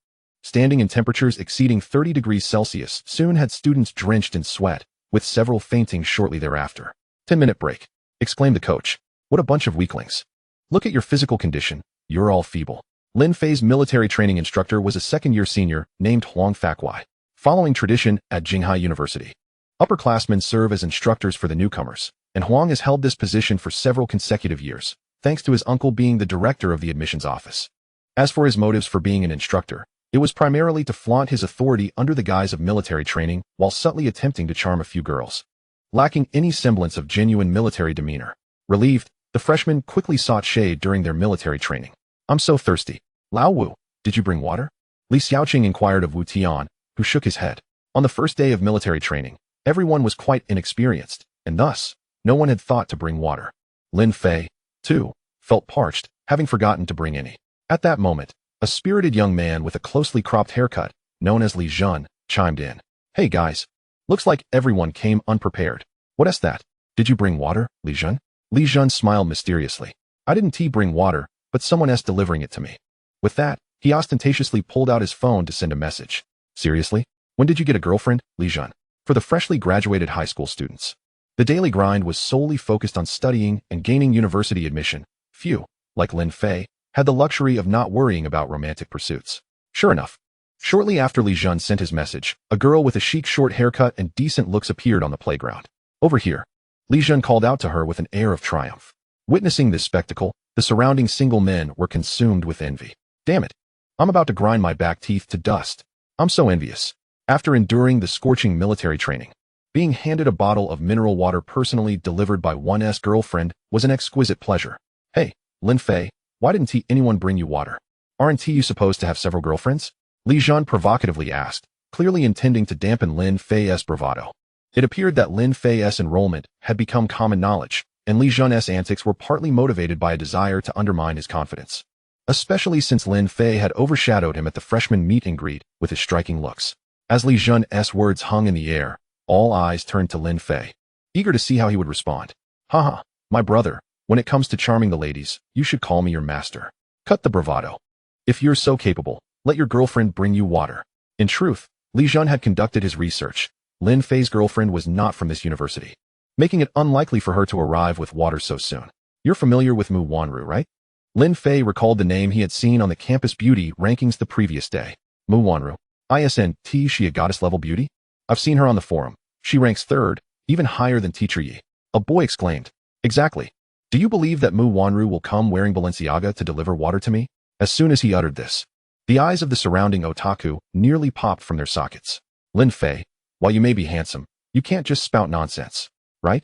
S1: standing in temperatures exceeding 30 degrees Celsius, soon had students drenched in sweat, with several fainting shortly thereafter. 10-minute break, exclaimed the coach. What a bunch of weaklings. Look at your physical condition, you're all feeble. Lin Fei's military training instructor was a second-year senior named Huang Fakwai, following tradition at Jinghai University. Upperclassmen serve as instructors for the newcomers, and Huang has held this position for several consecutive years, thanks to his uncle being the director of the admissions office. As for his motives for being an instructor, it was primarily to flaunt his authority under the guise of military training while subtly attempting to charm a few girls. Lacking any semblance of genuine military demeanor. Relieved, the freshmen quickly sought shade during their military training. I'm so thirsty. Lao Wu, did you bring water? Li Xiaoqing inquired of Wu Tian, who shook his head. On the first day of military training, everyone was quite inexperienced, and thus, no one had thought to bring water. Lin Fei, too, felt parched, having forgotten to bring any. At that moment, a spirited young man with a closely cropped haircut, known as Li Jun, chimed in. Hey guys, looks like everyone came unprepared. What is that? Did you bring water, Li Jun? Li Jun smiled mysteriously. I didn't bring water, but someone else delivering it to me. With that, he ostentatiously pulled out his phone to send a message. Seriously? When did you get a girlfriend, Li Jun? For the freshly graduated high school students. The daily grind was solely focused on studying and gaining university admission. Few, like Lin Fei, had the luxury of not worrying about romantic pursuits. Sure enough, shortly after Li Jun sent his message, a girl with a chic short haircut and decent looks appeared on the playground. Over here, Li Jun called out to her with an air of triumph. Witnessing this spectacle, the surrounding single men were consumed with envy. Damn it. I'm about to grind my back teeth to dust. I'm so envious. After enduring the scorching military training, being handed a bottle of mineral water personally delivered by one's girlfriend was an exquisite pleasure. Hey, Lin Fei, why didn't anyone bring you water? Aren't you supposed to have several girlfriends? Li Jun provocatively asked, clearly intending to dampen Lin Fei's bravado. It appeared that Lin Fei's enrollment had become common knowledge, and Li Jun's antics were partly motivated by a desire to undermine his confidence. Especially since Lin Fei had overshadowed him at the freshman meet and greet with his striking looks. As Li Jun's words hung in the air, all eyes turned to Lin Fei, eager to see how he would respond. Haha, my brother, when it comes to charming the ladies, you should call me your master. Cut the bravado. If you're so capable, let your girlfriend bring you water. In truth, Li Jun had conducted his research. Lin Fei's girlfriend was not from this university, making it unlikely for her to arrive with water so soon. You're familiar with Mu Wanru, right? Lin Fei recalled the name he had seen on the campus beauty rankings the previous day. Mu Wanru. ISNT, she a goddess-level beauty? I've seen her on the forum. She ranks third, even higher than Teacher Yi. A boy exclaimed. Exactly. Do you believe that Mu Wanru will come wearing Balenciaga to deliver water to me? As soon as he uttered this, the eyes of the surrounding otaku nearly popped from their sockets. Lin Fei, while you may be handsome, you can't just spout nonsense, right?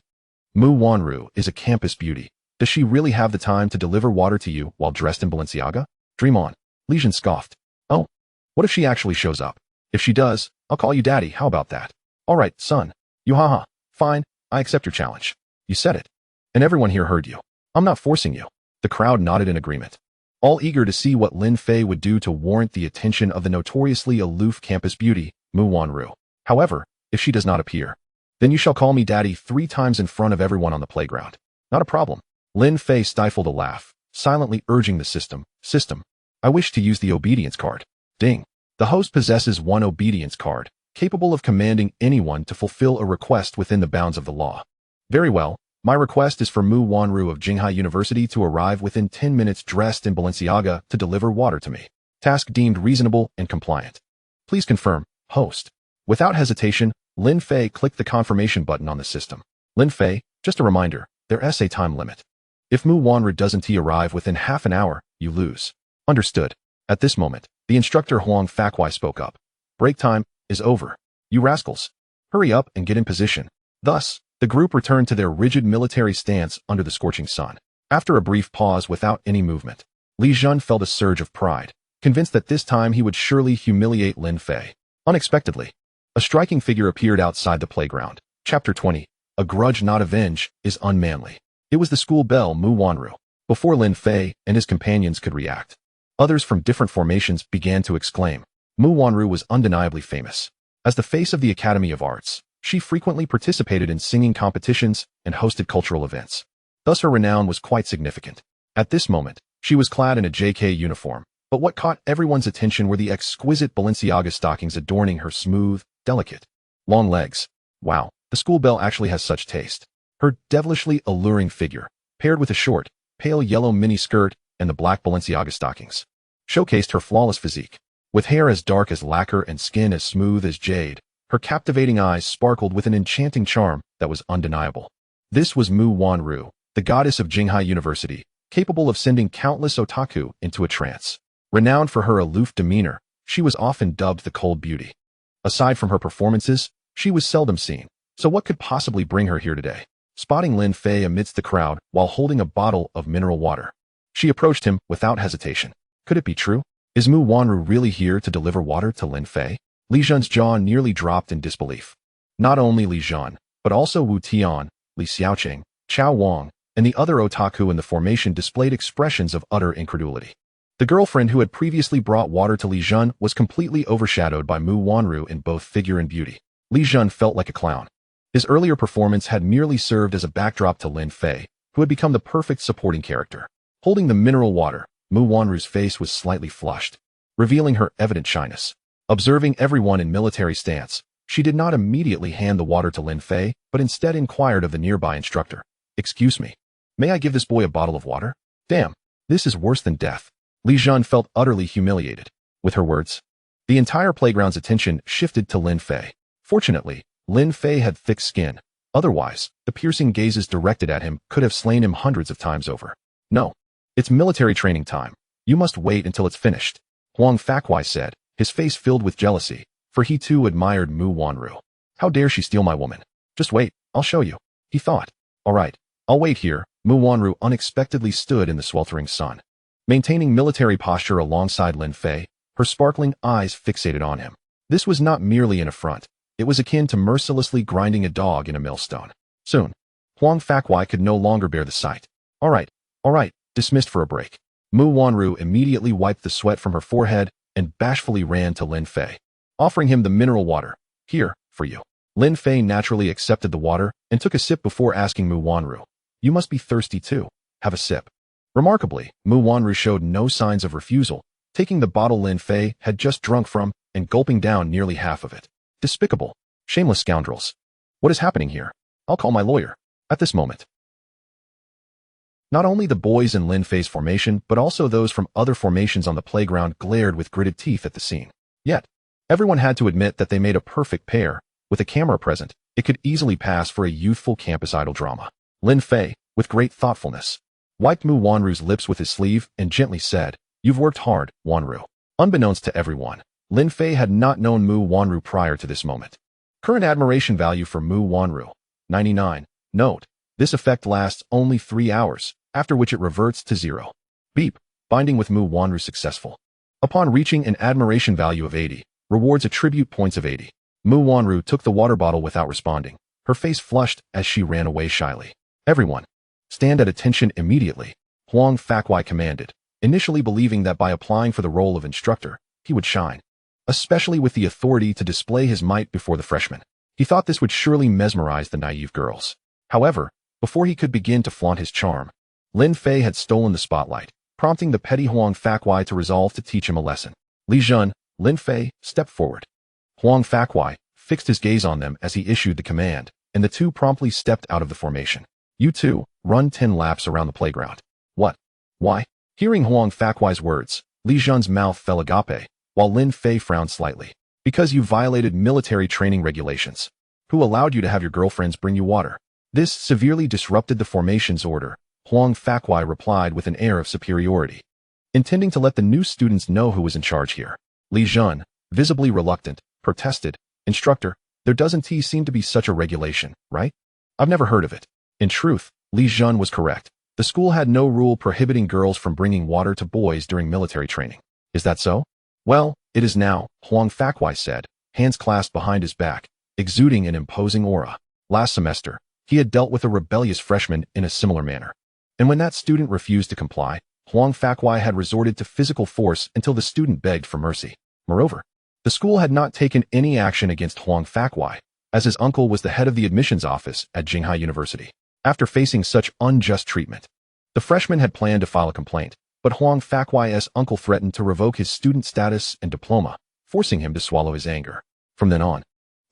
S1: Mu Wanru is a campus beauty. Does she really have the time to deliver water to you while dressed in Balenciaga? Dream on. Li Jun scoffed. Oh, what if she actually shows up? If she does, I'll call you daddy, how about that? All right, son. You haha. Fine, I accept your challenge. You said it. And everyone here heard you. I'm not forcing you. The crowd nodded in agreement, all eager to see what Lin Fei would do to warrant the attention of the notoriously aloof campus beauty, Mu Wanru. However, if she does not appear, then you shall call me daddy 3 times in front of everyone on the playground. Not a problem. Lin Fei stifled a laugh, silently urging the system. I wish to use the obedience card. Ding. The host possesses one obedience card, capable of commanding anyone to fulfill a request within the bounds of the law. Very well. My request is for Mu Wanru of Jinghai University to arrive within 10 minutes dressed in Balenciaga to deliver water to me. Task deemed reasonable and compliant. Please confirm, host. Without hesitation, Lin Fei clicked the confirmation button on the system. Lin Fei, just a reminder, there's a time limit. If Mu Wanru doesn't arrive within half an hour, you lose. Understood. At this moment, the instructor Huang Fakwai spoke up. Break time is over. You rascals. Hurry up and get in position. Thus, the group returned to their rigid military stance under the scorching sun. After a brief pause without any movement, Li Jun felt a surge of pride, convinced that this time he would surely humiliate Lin Fei. Unexpectedly, a striking figure appeared outside the playground. Chapter 20. A grudge not avenged is unmanly. It was the school belle Mu Wanru. Before Lin Fei and his companions could react, others from different formations began to exclaim. Mu Wanru was undeniably famous. As the face of the Academy of Arts, she frequently participated in singing competitions and hosted cultural events. Thus her renown was quite significant. At this moment, she was clad in a JK uniform, But what caught everyone's attention were the exquisite Balenciaga stockings adorning her smooth, delicate, long legs. Wow, the school belle actually has such taste. Her devilishly alluring figure, paired with a short, pale yellow mini skirt and the black Balenciaga stockings, showcased her flawless physique. With hair as dark as lacquer and skin as smooth as jade, her captivating eyes sparkled with an enchanting charm that was undeniable. This was Mu Wanru, the goddess of Jinghai University, capable of sending countless otaku into a trance. Renowned for her aloof demeanor, she was often dubbed the Cold Beauty. Aside from her performances, she was seldom seen, so what could possibly bring her here today? Spotting Lin Fei amidst the crowd while holding a bottle of mineral water, she approached him without hesitation. Could it be true? Is Mu Wanru really here to deliver water to Lin Fei? Li Zhen's jaw nearly dropped in disbelief. Not only Li Zhen, but also Wu Tian, Li Xiaoqing, Chao Wang, and the other otaku in the formation displayed expressions of utter incredulity. The girlfriend who had previously brought water to Li Zhen was completely overshadowed by Mu Wanru in both figure and beauty. Li Zhen felt like a clown. His earlier performance had merely served as a backdrop to Lin Fei, who had become the perfect supporting character. Holding the mineral water, Mu Wanru's face was slightly flushed, revealing her evident shyness. Observing everyone in military stance, she did not immediately hand the water to Lin Fei, but instead inquired of the nearby instructor. "Excuse me, may I give this boy a bottle of water? Damn, this is worse than death." Li Zhen felt utterly humiliated. With her words, the entire playground's attention shifted to Lin Fei. Fortunately, Lin Fei had thick skin. Otherwise, the piercing gazes directed at him could have slain him hundreds of times over. "No, it's military training time. You must wait until it's finished," Huang Fakwai said, his face filled with jealousy, for he too admired Mu Wanru. "How dare she steal my woman? Just wait, I'll show you," he thought. "All right, I'll wait here." Mu Wanru unexpectedly stood in the sweltering sun, maintaining military posture alongside Lin Fei, her sparkling eyes fixated on him. This was not merely an affront. It was akin to mercilessly grinding a dog in a millstone. Soon, Huang Fakwai could no longer bear the sight. All right, dismissed for a break." Mu Wanru immediately wiped the sweat from her forehead and bashfully ran to Lin Fei, offering him the mineral water. "Here, for you." Lin Fei naturally accepted the water and took a sip before asking Mu Wanru, "You must be thirsty too. Have a sip." Remarkably, Mu Wanru showed no signs of refusal, taking the bottle Lin Fei had just drunk from and gulping down nearly half of it. Despicable, shameless scoundrels. What is happening here? I'll call my lawyer. At this moment, not only the boys in Lin Fei's formation, but also those from other formations on the playground glared with gritted teeth at the scene. Yet, everyone had to admit that they made a perfect pair. With a camera present, it could easily pass for a youthful campus idol drama. Lin Fei, with great thoughtfulness, wiped Mu Wanru's lips with his sleeve and gently said, "You've worked hard, Wanru." Unbeknownst to everyone, Lin Fei had not known Mu Wanru prior to this moment. Current admiration value for Mu Wanru, 99. Note, this effect lasts only 3 hours, after which it reverts to 0. Beep, binding with Mu Wanru successful. Upon reaching an admiration value of 80, rewards attribute points of 80. Mu Wanru took the water bottle without responding. Her face flushed as she ran away shyly. "Everyone, stand at attention immediately," Huang Fakwai commanded, initially believing that by applying for the role of instructor, he would shine, especially with the authority to display his might before the freshmen. He thought this would surely mesmerize the naive girls. However, before he could begin to flaunt his charm, Lin Fei had stolen the spotlight, prompting the petty Huang Fakwai to resolve to teach him a lesson. Li Zhen, Lin Fei, stepped forward. Huang Fakwai fixed his gaze on them as he issued the command, and the two promptly stepped out of the formation. "You two, run 10 laps around the playground." "What? Why?" Hearing Huang Fakwai's words, Li Zhen's mouth fell agape, while Lin Fei frowned slightly. "Because you violated military training regulations. Who allowed you to have your girlfriends bring you water?" This severely disrupted the formation's order. Huang Fakwai replied with an air of superiority, intending to let the new students know who was in charge here. Li Zhen, visibly reluctant, protested, "Instructor, there doesn't seem to be such a regulation, right? I've never heard of it." In truth, Li Zhen was correct. The school had no rule prohibiting girls from bringing water to boys during military training. Is that so? "Well, it is now," Huang Fakwai said, hands clasped behind his back, exuding an imposing aura. Last semester, he had dealt with a rebellious freshman in a similar manner. And when that student refused to comply, Huang Fakwai had resorted to physical force until the student begged for mercy. Moreover, the school had not taken any action against Huang Fakwai, as his uncle was the head of the admissions office at Jinghai University. After facing such unjust treatment, the freshman had planned to file a complaint. but Huang Fakui's uncle threatened to revoke his student status and diploma, forcing him to swallow his anger. From then on,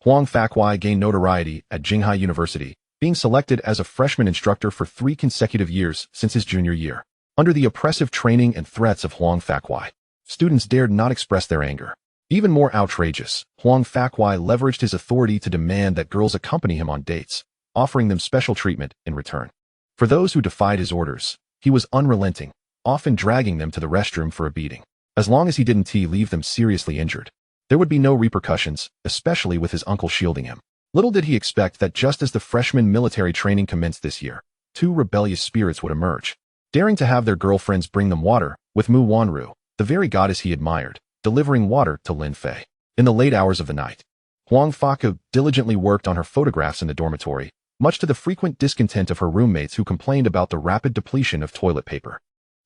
S1: Huang Fakui gained notoriety at Jinghai University, being selected as a freshman instructor for 3 consecutive years since his junior year. Under the oppressive training and threats of Huang Fakui, students dared not express their anger. Even more outrageous, Huang Fakui leveraged his authority to demand that girls accompany him on dates, offering them special treatment in return. For those who defied his orders, he was unrelenting, often dragging them to the restroom for a beating. As long as he didn't leave them seriously injured, there would be no repercussions, especially with his uncle shielding him. Little did he expect that just as the freshman military training commenced this year, 2 rebellious spirits would emerge, daring to have their girlfriends bring them water, with Mu Wanru, the very goddess he admired, delivering water to Lin Fei. In the late hours of the night, Huang Faku diligently worked on her photographs in the dormitory, much to the frequent discontent of her roommates who complained about the rapid depletion of toilet paper.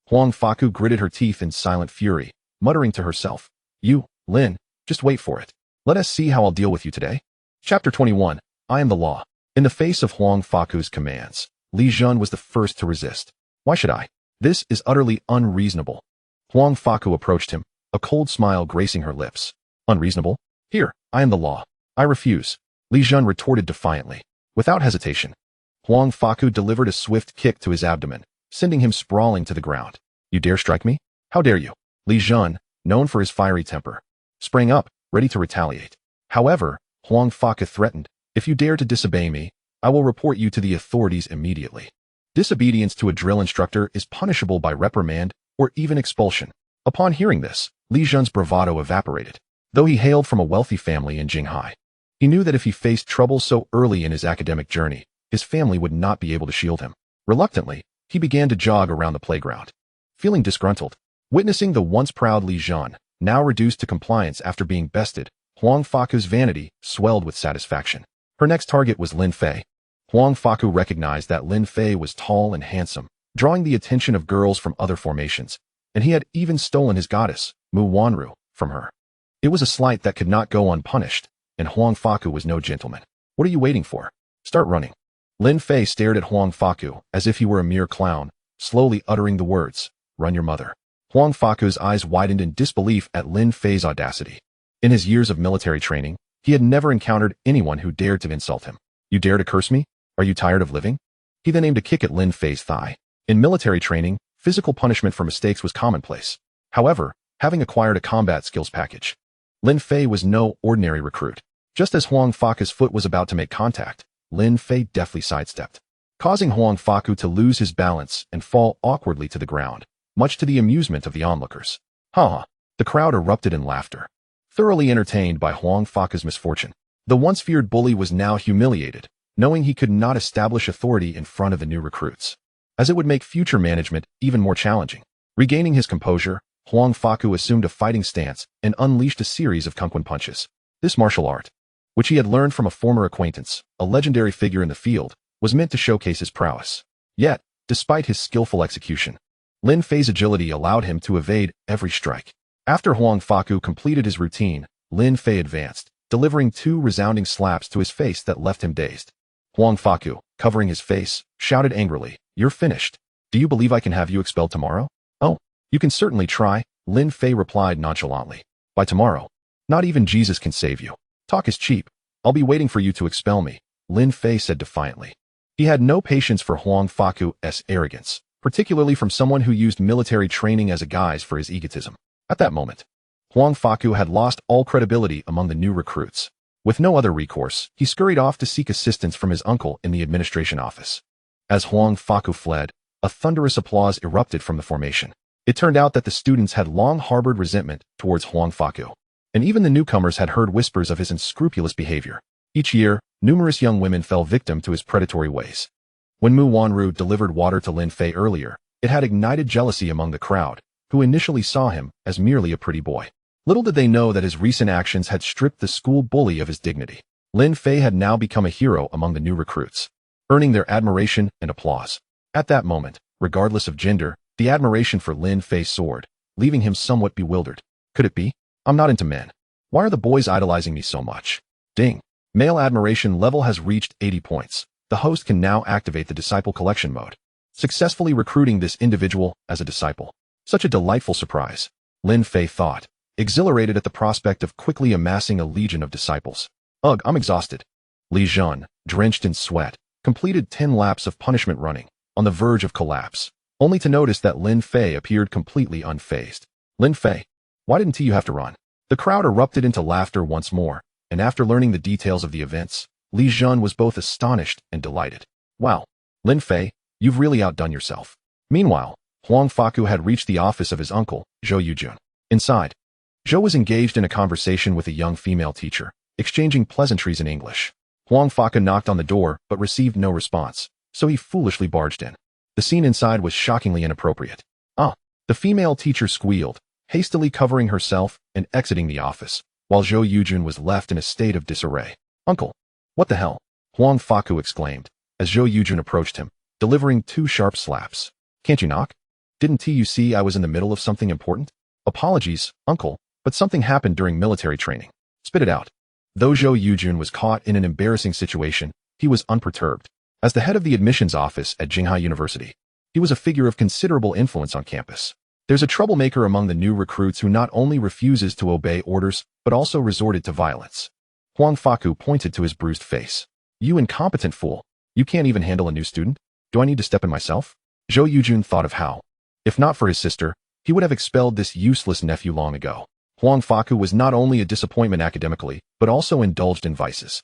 S1: Huang Faku gritted her teeth in silent fury, muttering to herself, "You, Lin, just wait for it. Let us see how I'll deal with you today." Chapter 21. I am the law. In the face of Huang Faku's commands, Li Jun was the first to resist. "Why should I? This is utterly unreasonable." Huang Faku approached him, a cold smile gracing her lips. "Unreasonable? Here, I am the law. I refuse," Li Jun retorted defiantly. Without hesitation, Huang Faku delivered a swift kick to his abdomen, sending him sprawling to the ground. "You dare strike me? How dare you?" Li Jun, known for his fiery temper, sprang up, ready to retaliate. However, Huang Faku threatened, "If you dare to disobey me, I will report you to the authorities immediately." Disobedience to a drill instructor is punishable by reprimand or even expulsion. Upon hearing this, Li Jun's bravado evaporated. Though he hailed from a wealthy family in Jinghai, he knew that if he faced trouble so early in his academic journey, his family would not be able to shield him. Reluctantly, he began to jog around the playground, feeling disgruntled. Witnessing the once proud Li Jun, now reduced to compliance after being bested, Huang Faku's vanity swelled with satisfaction. Her next target was Lin Fei. Huang Faku recognized that Lin Fei was tall and handsome, drawing the attention of girls from other formations, and he had even stolen his goddess, Mu Wanru, from her. It was a slight that could not go unpunished, and Huang Faku was no gentleman. "What are you waiting for? Start running." Lin Fei stared at Huang Faku as if he were a mere clown, slowly uttering the words, "Run your mother." Huang Faku's eyes widened in disbelief at Lin Fei's audacity. In his years of military training, he had never encountered anyone who dared to insult him. "You dare to curse me? Are you tired of living?" He then aimed a kick at Lin Fei's thigh. In military training, physical punishment for mistakes was commonplace. However, having acquired a combat skills package, Lin Fei was no ordinary recruit. Just as Huang Faku's foot was about to make contact, Lin Fei deftly sidestepped, causing Huang Faku to lose his balance and fall awkwardly to the ground, much to the amusement of the onlookers. Ha! The crowd erupted in laughter, thoroughly entertained by Huang Faku's misfortune. The once feared bully was now humiliated, knowing he could not establish authority in front of the new recruits, as it would make future management even more challenging. Regaining his composure, Huang Faku assumed a fighting stance and unleashed a series of kung-fu punches. This martial art, which he had learned from a former acquaintance, a legendary figure in the field, was meant to showcase his prowess. Yet, despite his skillful execution, Lin Fei's agility allowed him to evade every strike. After Huang Faku completed his routine, Lin Fei advanced, delivering 2 resounding slaps to his face that left him dazed. Huang Faku, covering his face, shouted angrily, "You're finished. Do you believe I can have you expelled tomorrow?" "Oh, you can certainly try," Lin Fei replied nonchalantly. "By tomorrow, not even Jesus can save you. Talk is cheap. I'll be waiting for you to expel me," Lin Fei said defiantly. He had no patience for Huang Faku's arrogance, particularly from someone who used military training as a guise for his egotism. At that moment, Huang Faku had lost all credibility among the new recruits. With no other recourse, he scurried off to seek assistance from his uncle in the administration office. As Huang Faku fled, a thunderous applause erupted from the formation. It turned out that the students had long harbored resentment towards Huang Faku, and even the newcomers had heard whispers of his unscrupulous behavior. Each year, numerous young women fell victim to his predatory ways. When Mu Wanru delivered water to Lin Fei earlier, it had ignited jealousy among the crowd, who initially saw him as merely a pretty boy. Little did they know that his recent actions had stripped the school bully of his dignity. Lin Fei had now become a hero among the new recruits, earning their admiration and applause. At that moment, regardless of gender, the admiration for Lin Fei soared, leaving him somewhat bewildered. Could it be? I'm not into men. Why are the boys idolizing me so much? Ding. Male admiration level has reached 80 points. The host can now activate the disciple collection mode, successfully recruiting this individual as a disciple. Such a delightful surprise, Lin Fei thought, exhilarated at the prospect of quickly amassing a legion of disciples. Ugh, I'm exhausted. Li Jun, drenched in sweat, completed 10 laps of punishment running, on the verge of collapse, only to notice that Lin Fei appeared completely unfazed. Lin Fei, why didn't you have to run? The crowd erupted into laughter once more, and after learning the details of the events, Li Jun was both astonished and delighted. Wow, Lin Fei, you've really outdone yourself. Meanwhile, Huang Faku had reached the office of his uncle, Zhou Yujun. Inside, Zhou was engaged in a conversation with a young female teacher, exchanging pleasantries in English. Huang Faku knocked on the door but received no response, so he foolishly barged in. The scene inside was shockingly inappropriate. Ah, the female teacher squealed, hastily covering herself and exiting the office, while Zhou Yujun was left in a state of disarray. Uncle, what the hell? Huang Faku exclaimed, as Zhou Yujun approached him, delivering 2 sharp slaps. Can't you knock? Didn't you see I was in the middle of something important? Apologies, uncle, but something happened during military training. Spit it out. Though Zhou Yujun was caught in an embarrassing situation, he was unperturbed. As the head of the admissions office at Jinghai University, he was a figure of considerable influence on campus. There's a troublemaker among the new recruits who not only refuses to obey orders, but also resorted to violence. Huang Faku pointed to his bruised face. You incompetent fool. You can't even handle a new student? Do I need to step in myself? Zhou Yujun thought of how, if not for his sister, he would have expelled this useless nephew long ago. Huang Faku was not only a disappointment academically, but also indulged in vices.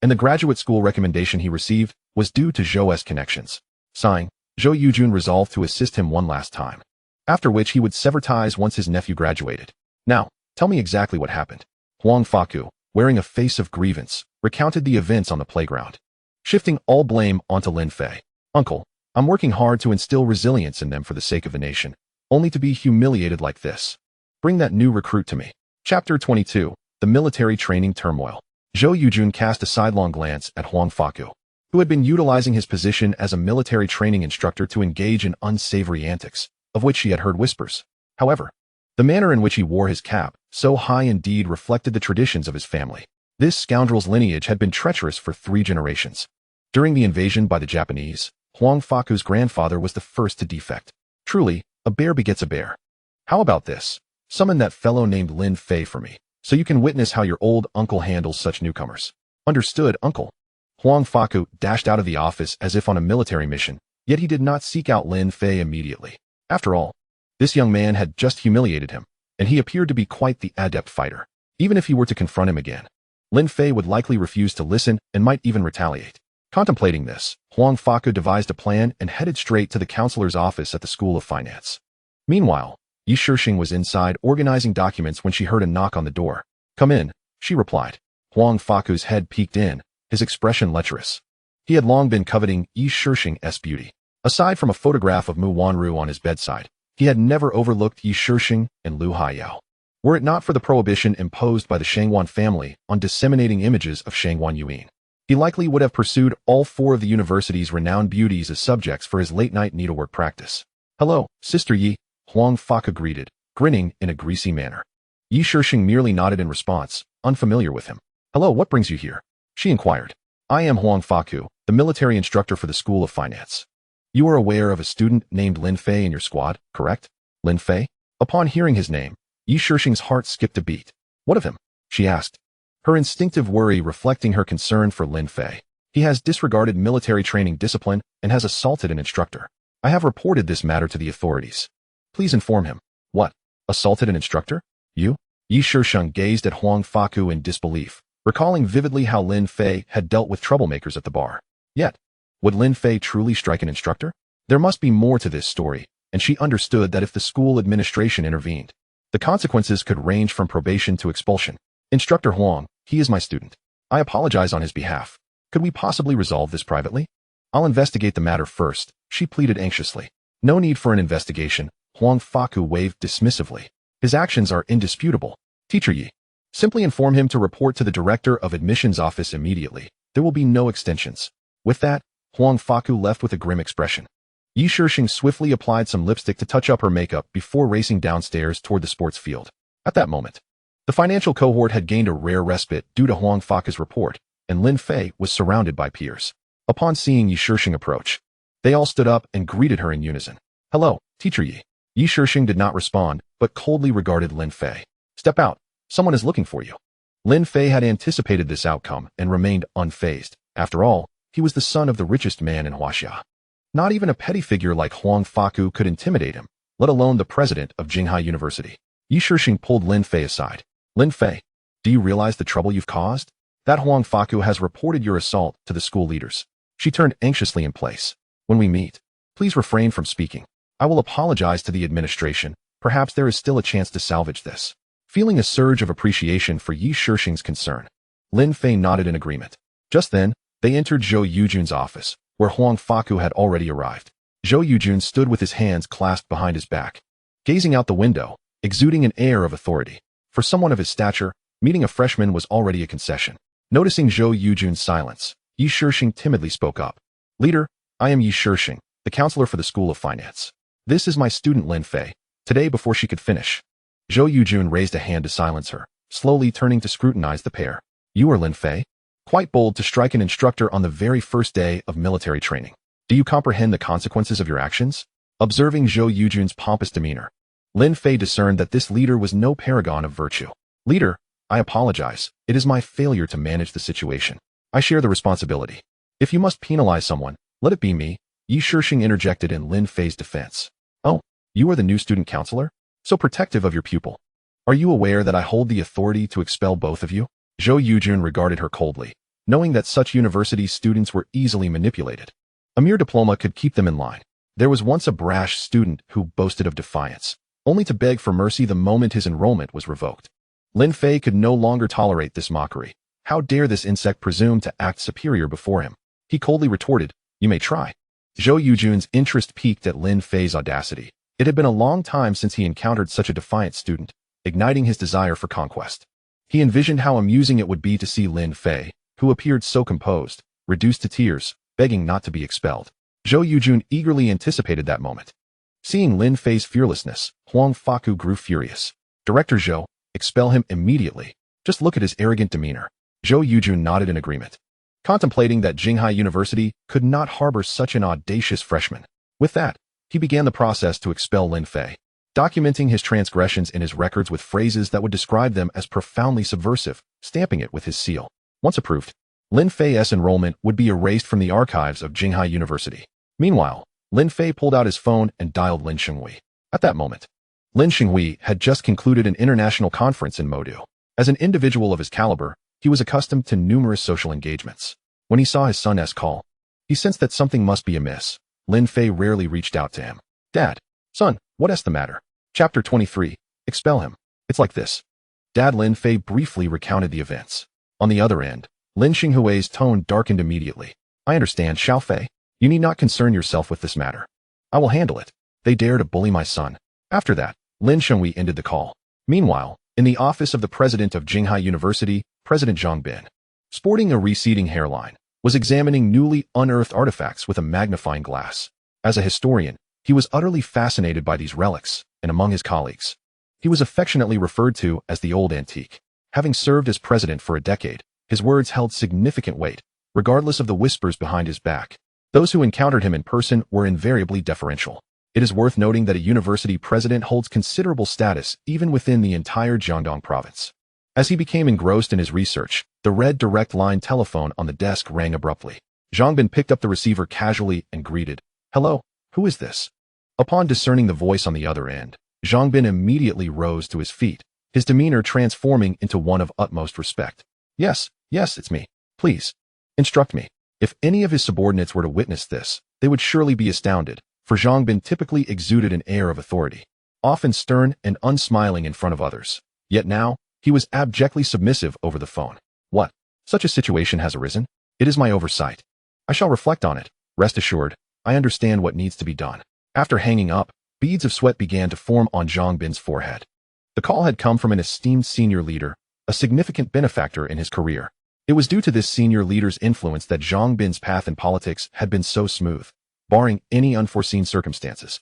S1: And the graduate school recommendation he received was due to Zhou's connections. Sighing, Zhou Yujun resolved to assist him one last time, after which he would sever ties once his nephew graduated. Now, tell me exactly what happened. Huang Faku, wearing a face of grievance, recounted the events on the playground, shifting all blame onto Lin Fei. Uncle, I'm working hard to instill resilience in them for the sake of the nation, only to be humiliated like this. Bring that new recruit to me. Chapter 22, The Military Training Turmoil. Zhou Yujun cast a sidelong glance at Huang Faku, who had been utilizing his position as a military training instructor to engage in unsavory antics, of which he had heard whispers. However, the manner in which he wore his cap, so high indeed, reflected the traditions of his family. This scoundrel's lineage had been treacherous for 3 generations. During the invasion by the Japanese, Huang Faku's grandfather was the first to defect. Truly, a bear begets a bear. How about this? Summon that fellow named Lin Fei for me, so you can witness how your old uncle handles such newcomers. Understood, uncle. Huang Faku dashed out of the office as if on a military mission, yet he did not seek out Lin Fei immediately. After all, this young man had just humiliated him, and he appeared to be quite the adept fighter. Even if he were to confront him again, Lin Fei would likely refuse to listen and might even retaliate. Contemplating this, Huang Faku devised a plan and headed straight to the counselor's office at the School of Finance. Meanwhile, Yi Shixing was inside organizing documents when she heard a knock on the door. Come in, she replied. Huang Faku's head peeked in, his expression lecherous. He had long been coveting Yi Shixing's beauty. Aside from a photograph of Mu Wanru on his bedside, he had never overlooked Yi Shixing and Lu Haiyao. Were it not for the prohibition imposed by the Shangwan family on disseminating images of Shangwan Yuan, he likely would have pursued all 4 of the university's renowned beauties as subjects for his late-night needlework practice. Hello, Sister Yi, Huang Faku greeted, grinning in a greasy manner. Yi Shixing merely nodded in response, unfamiliar with him. Hello, what brings you here? She inquired. I am Huang Faku, the military instructor for the School of Finance. You are aware of a student named Lin Fei in your squad, correct? Lin Fei? Upon hearing his name, Yi Shixing's heart skipped a beat. What of him? She asked, her instinctive worry reflecting her concern for Lin Fei. He has disregarded military training discipline and has assaulted an instructor. I have reported this matter to the authorities. Please inform him. What? Assaulted an instructor? You? Yi Shixing gazed at Huang Faku in disbelief, recalling vividly how Lin Fei had dealt with troublemakers at the bar. Yet, would Lin Fei truly strike an instructor? There must be more to this story, and she understood that if the school administration intervened, the consequences could range from probation to expulsion. Instructor Huang, he is my student. I apologize on his behalf. Could we possibly resolve this privately? I'll investigate the matter first, she pleaded anxiously. No need for an investigation, Huang Faku waved dismissively. His actions are indisputable. Teacher Yi, simply inform him to report to the director of admissions office immediately. There will be no extensions. With that, Huang Faku left with a grim expression. Yi Shixing swiftly applied some lipstick to touch up her makeup before racing downstairs toward the sports field. At that moment, the financial cohort had gained a rare respite due to Huang Faku's report, and Lin Fei was surrounded by peers. Upon seeing Yi Shixing approach, they all stood up and greeted her in unison. Hello, Teacher Yi. Yi Shishing did not respond, but coldly regarded Lin Fei. Step out. Someone is looking for you. Lin Fei had anticipated this outcome and remained unfazed. After all, he was the son of the richest man in Huaxia. Not even a petty figure like Huang Faku could intimidate him, let alone the president of Jinghai University. Yi Shishing pulled Lin Fei aside. Lin Fei, do you realize the trouble you've caused? That Huang Faku has reported your assault to the school leaders. She turned anxiously in place. When we meet, please refrain from speaking. I will apologize to the administration. Perhaps there is still a chance to salvage this. Feeling a surge of appreciation for Yi Shishing's concern, Lin Fei nodded in agreement. Just then, they entered Zhou Yujun's office, where Huang Faku had already arrived. Zhou Yujun stood with his hands clasped behind his back, gazing out the window, exuding an air of authority. For someone of his stature, meeting a freshman was already a concession. Noticing Zhou Yujun's silence, Yi Shishing timidly spoke up. Leader, I am Yi Shishing, the counselor for the School of Finance. This is my student Lin Fei. Today, before she could finish, Zhou Yujun raised a hand to silence her, slowly turning to scrutinize the pair. You are Lin Fei? Quite bold to strike an instructor on the very first day of military training. Do you comprehend the consequences of your actions? Observing Zhou Yujun's pompous demeanor, Lin Fei discerned that this leader was no paragon of virtue. Leader, I apologize. It is my failure to manage the situation. I share the responsibility. If you must penalize someone, let it be me. Yi Shishing interjected in Lin Fei's defense. Oh, you are the new student counselor? So protective of your pupil. Are you aware that I hold the authority to expel both of you? Zhou Yujun regarded her coldly, knowing that such university students were easily manipulated. A mere diploma could keep them in line. There was once a brash student who boasted of defiance, only to beg for mercy the moment his enrollment was revoked. Lin Fei could no longer tolerate this mockery. How dare this insect presume to act superior before him? He coldly retorted, you may try. Zhou Yujun's interest piqued at Lin Fei's audacity. It had been a long time since he encountered such a defiant student, igniting his desire for conquest. He envisioned how amusing it would be to see Lin Fei, who appeared so composed, reduced to tears, begging not to be expelled. Zhou Yujun eagerly anticipated that moment. Seeing Lin Fei's fearlessness, Huang Faku grew furious. Director Zhou, expel him immediately. Just look at his arrogant demeanor. Zhou Yujun nodded in agreement, contemplating that Jinghai University could not harbor such an audacious freshman. With that, he began the process to expel Lin Fei, documenting his transgressions in his records with phrases that would describe them as profoundly subversive, stamping it with his seal. Once approved, Lin Fei's enrollment would be erased from the archives of Jinghai University. Meanwhile, Lin Fei pulled out his phone and dialed Lin Xinghui. At that moment, Lin Xinghui had just concluded an international conference in Modu. As an individual of his caliber, he was accustomed to numerous social engagements. When he saw his son's call, he sensed that something must be amiss. Lin Fei rarely reached out to him. Dad, son, what's the matter? Chapter 23, expel him. It's like this. Dad. Lin Fei briefly recounted the events. On the other end, Lin Xinghui's tone darkened immediately. I understand, Xiao Fei. You need not concern yourself with this matter. I will handle it. They dare to bully my son. After that, Lin Xinghui ended the call. Meanwhile, in the office of the president of Jinghai University, President Zhang Bin, sporting a receding hairline, was examining newly unearthed artifacts with a magnifying glass. As a historian, he was utterly fascinated by these relics, and among his colleagues, he was affectionately referred to as the Old Antique. Having served as president for a decade, his words held significant weight, regardless of the whispers behind his back. Those who encountered him in person were invariably deferential. It is worth noting that a university president holds considerable status even within the entire Jiangdong province. As he became engrossed in his research, the red direct line telephone on the desk rang abruptly. Zhang Bin picked up the receiver casually and greeted, "Hello, who is this?" Upon discerning the voice on the other end, Zhang Bin immediately rose to his feet, his demeanor transforming into one of utmost respect. Yes, it's me. Please, instruct me." If any of his subordinates were to witness this, they would surely be astounded, for Zhang Bin typically exuded an air of authority, often stern and unsmiling in front of others. Yet now, he was abjectly submissive over the phone. What? Such a situation has arisen? It is my oversight. I shall reflect on it. Rest assured, I understand what needs to be done. After hanging up, beads of sweat began to form on Zhang Bin's forehead. The call had come from an esteemed senior leader, a significant benefactor in his career. It was due to this senior leader's influence that Zhang Bin's path in politics had been so smooth, barring any unforeseen circumstances.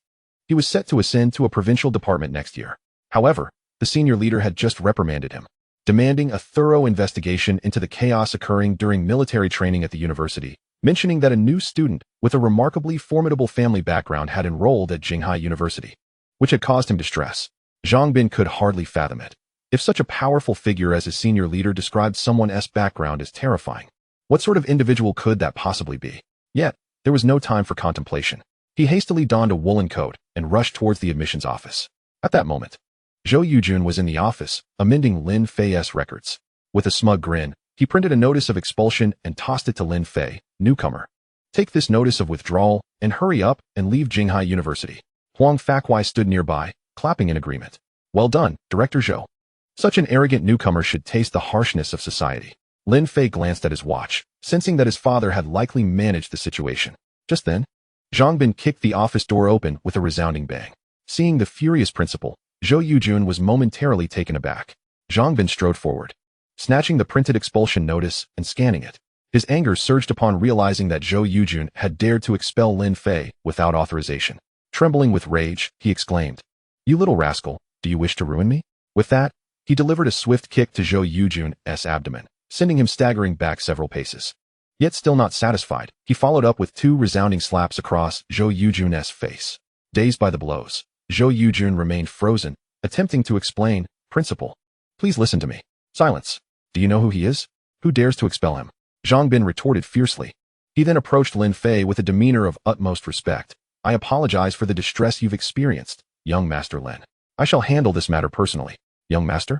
S1: He was set to ascend to a provincial department next year. However, the senior leader had just reprimanded him, demanding a thorough investigation into the chaos occurring during military training at the university, mentioning that a new student with a remarkably formidable family background had enrolled at Jinghai University. which had caused him distress. Zhang Bin could hardly fathom it. If such a powerful figure as his senior leader described someone's background as terrifying, what sort of individual could that possibly be? Yet, there was no time for contemplation. He hastily donned a woolen coat and rushed towards the admissions office. At that moment, Zhou Yujun was in the office, amending Lin Fei's records. With a smug grin, he printed a notice of expulsion and tossed it to Lin Fei, newcomer. Take this notice of withdrawal and hurry up and leave Jinghai University. Huang Fakwai stood nearby, clapping in agreement. Well done, Director Zhou. Such an arrogant newcomer should taste the harshness of society. Lin Fei glanced at his watch, sensing that his father had likely managed the situation. Just then, Zhang Bin kicked the office door open with a resounding bang. Seeing the furious principal, Zhou Yujun was momentarily taken aback. Zhang Bin strode forward, snatching the printed expulsion notice and scanning it. His anger surged upon realizing that Zhou Yujun had dared to expel Lin Fei without authorization. Trembling with rage, he exclaimed, "You little rascal, do you wish to ruin me?" With that, he delivered a swift kick to Zhou Yujun's abdomen, sending him staggering back several paces. Yet still not satisfied, he followed up with 2 resounding slaps across Zhou Yujun's face. Dazed by the blows, Zhou Yujun remained frozen, attempting to explain, "Principal, please listen to me." "Silence. Do you know who he is? Who dares to expel him?" Zhang Bin retorted fiercely. He then approached Lin Fei with a demeanor of utmost respect. "I apologize for the distress you've experienced, young Master Lin. I shall handle this matter personally." "Young Master?"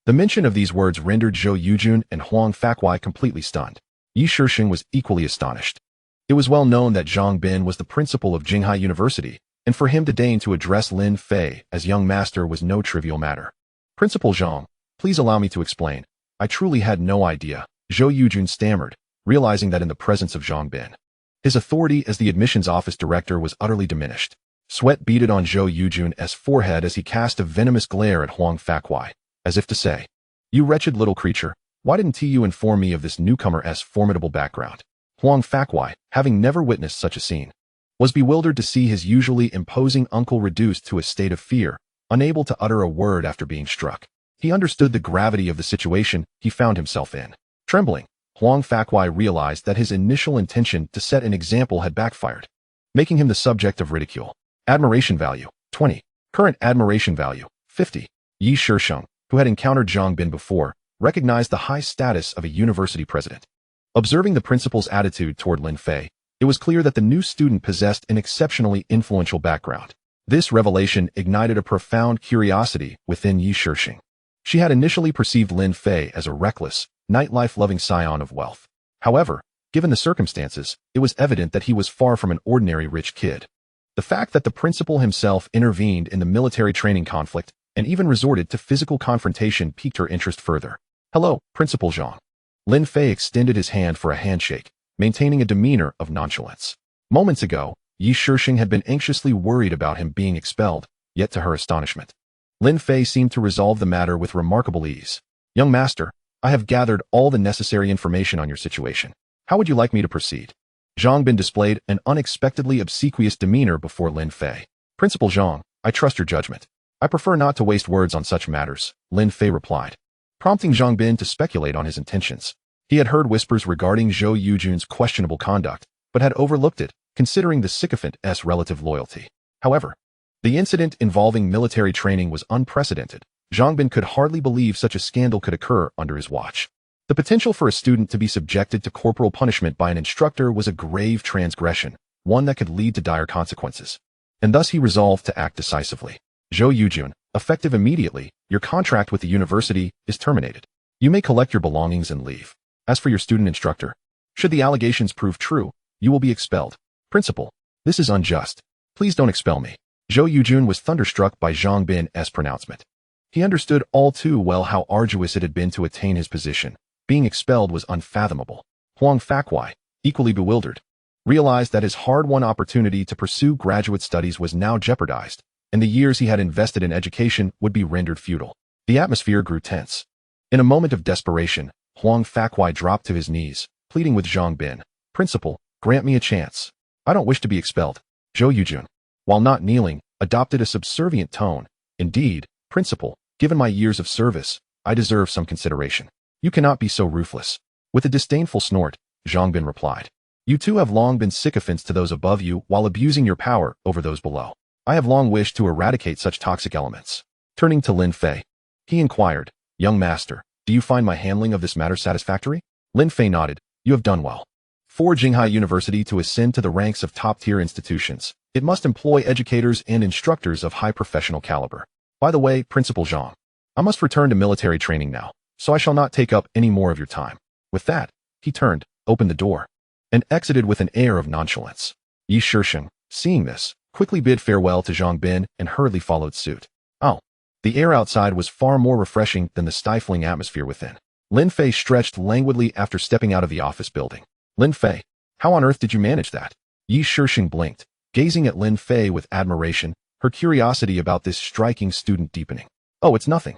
S1: The mention of these words rendered Zhou Yujun and Huang Fakwai completely stunned. Yi Shixing was equally astonished. It was well known that Zhang Bin was the principal of Jinghai University, and for him to deign to address Lin Fei as young master was no trivial matter. "Principal Zhang, please allow me to explain. I truly had no idea," Zhou Yujun stammered, realizing that in the presence of Zhang Bin, his authority as the admissions office director was utterly diminished. Sweat beaded on Zhou Yujun's forehead as he cast a venomous glare at Huang Fakwai, as if to say, "You wretched little creature, why didn't you inform me of this newcomer's formidable background?" Huang Fakwai, having never witnessed such a scene, was bewildered to see his usually imposing uncle reduced to a state of fear, unable to utter a word after being struck. He understood the gravity of the situation he found himself in. Trembling, Huang Fakwai realized that his initial intention to set an example had backfired, making him the subject of ridicule. Admiration value, 20. Current admiration value, 50. Yi Shixing, who had encountered Zhang Bin before, recognized the high status of a university president. Observing the principal's attitude toward Lin Fei, it was clear that the new student possessed an exceptionally influential background. This revelation ignited a profound curiosity within Yi Shixing. She had initially perceived Lin Fei as a reckless, nightlife-loving scion of wealth. However, given the circumstances, it was evident that he was far from an ordinary rich kid. The fact that the principal himself intervened in the military training conflict and even resorted to physical confrontation piqued her interest further. "Hello, Principal Zhang." Lin Fei extended his hand for a handshake, maintaining a demeanor of nonchalance. Moments ago, Yi Shixing had been anxiously worried about him being expelled, yet to her astonishment, Lin Fei seemed to resolve the matter with remarkable ease. "Young master, I have gathered all the necessary information on your situation. How would you like me to proceed?" Zhang Bin displayed an unexpectedly obsequious demeanor before Lin Fei. "Principal Zhang, I trust your judgment. I prefer not to waste words on such matters," Lin Fei replied, prompting Zhang Bin to speculate on his intentions. He had heard whispers regarding Zhou Yujun's questionable conduct, but had overlooked it, considering the sycophant's relative loyalty. However, the incident involving military training was unprecedented. Zhang Bin could hardly believe such a scandal could occur under his watch. The potential for a student to be subjected to corporal punishment by an instructor was a grave transgression, one that could lead to dire consequences. And thus he resolved to act decisively. "Zhou Yujun, effective immediately, your contract with the university is terminated. You may collect your belongings and leave. As for your student instructor, should the allegations prove true, you will be expelled." "Principal, this is unjust. Please don't expel me." Zhou Yujun was thunderstruck by Zhang Bin's pronouncement. He understood all too well how arduous it had been to attain his position. Being expelled was unfathomable. Huang Fakwai, equally bewildered, realized that his hard-won opportunity to pursue graduate studies was now jeopardized, and the years he had invested in education would be rendered futile. The atmosphere grew tense. In a moment of desperation, Huang Fakwai dropped to his knees, pleading with Zhang Bin, "Principal, grant me a chance. I don't wish to be expelled." Zhou Yujun, while not kneeling, adopted a subservient tone. "Indeed, Principal, given my years of service, I deserve some consideration. You cannot be so ruthless." With a disdainful snort, Zhang Bin replied, "You too have long been sycophants to those above you while abusing your power over those below. I have long wished to eradicate such toxic elements. Turning to Lin Fei, he inquired, Young master, do you find my handling of this matter satisfactory? Lin Fei nodded. You have done well. For Jinghai University to ascend to the ranks of top-tier institutions, it must employ educators and instructors of high professional caliber. By the way, Principal Zhang, I must return to military training now, so I shall not take up any more of your time. With that, he turned, opened the door, and exited with an air of nonchalance. Yi Shisheng, seeing this, quickly bid farewell to Zhang Bin and hurriedly followed suit. Oh, the air outside was far more refreshing than the stifling atmosphere within. Lin Fei stretched languidly after stepping out of the office building. Lin Fei, how on earth did you manage that? Yi Shisheng blinked, gazing at Lin Fei with admiration, her curiosity about this striking student deepening. Oh, it's nothing.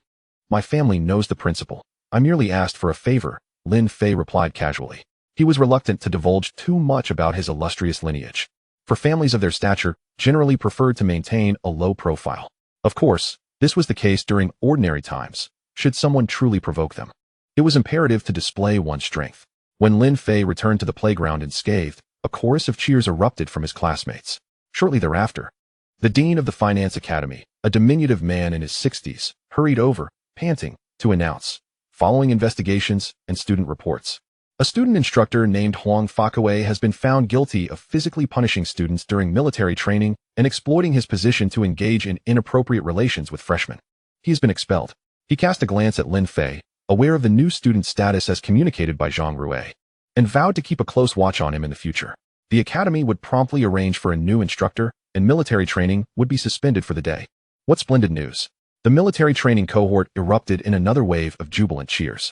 S1: My family knows the principal. I merely asked for a favor, Lin Fei replied casually. He was reluctant to divulge too much about his illustrious lineage. For families of their stature, generally preferred to maintain a low profile. Of course, this was the case during ordinary times, should someone truly provoke them. It was imperative to display one's strength. When Lin Fei returned to the playground unscathed, a chorus of cheers erupted from his classmates. Shortly thereafter, the dean of the Finance Academy, a diminutive man in his 60s, hurried over, panting, to announce, following investigations and student reports, a student instructor named Huang Fakue has been found guilty of physically punishing students during military training and exploiting his position to engage in inappropriate relations with freshmen. He has been expelled. He cast a glance at Lin Fei, aware of the new student's status as communicated by Zhang Rue, and vowed to keep a close watch on him in the future. The academy would promptly arrange for a new instructor, and military training would be suspended for the day. What splendid news! The military training cohort erupted in another wave of jubilant cheers.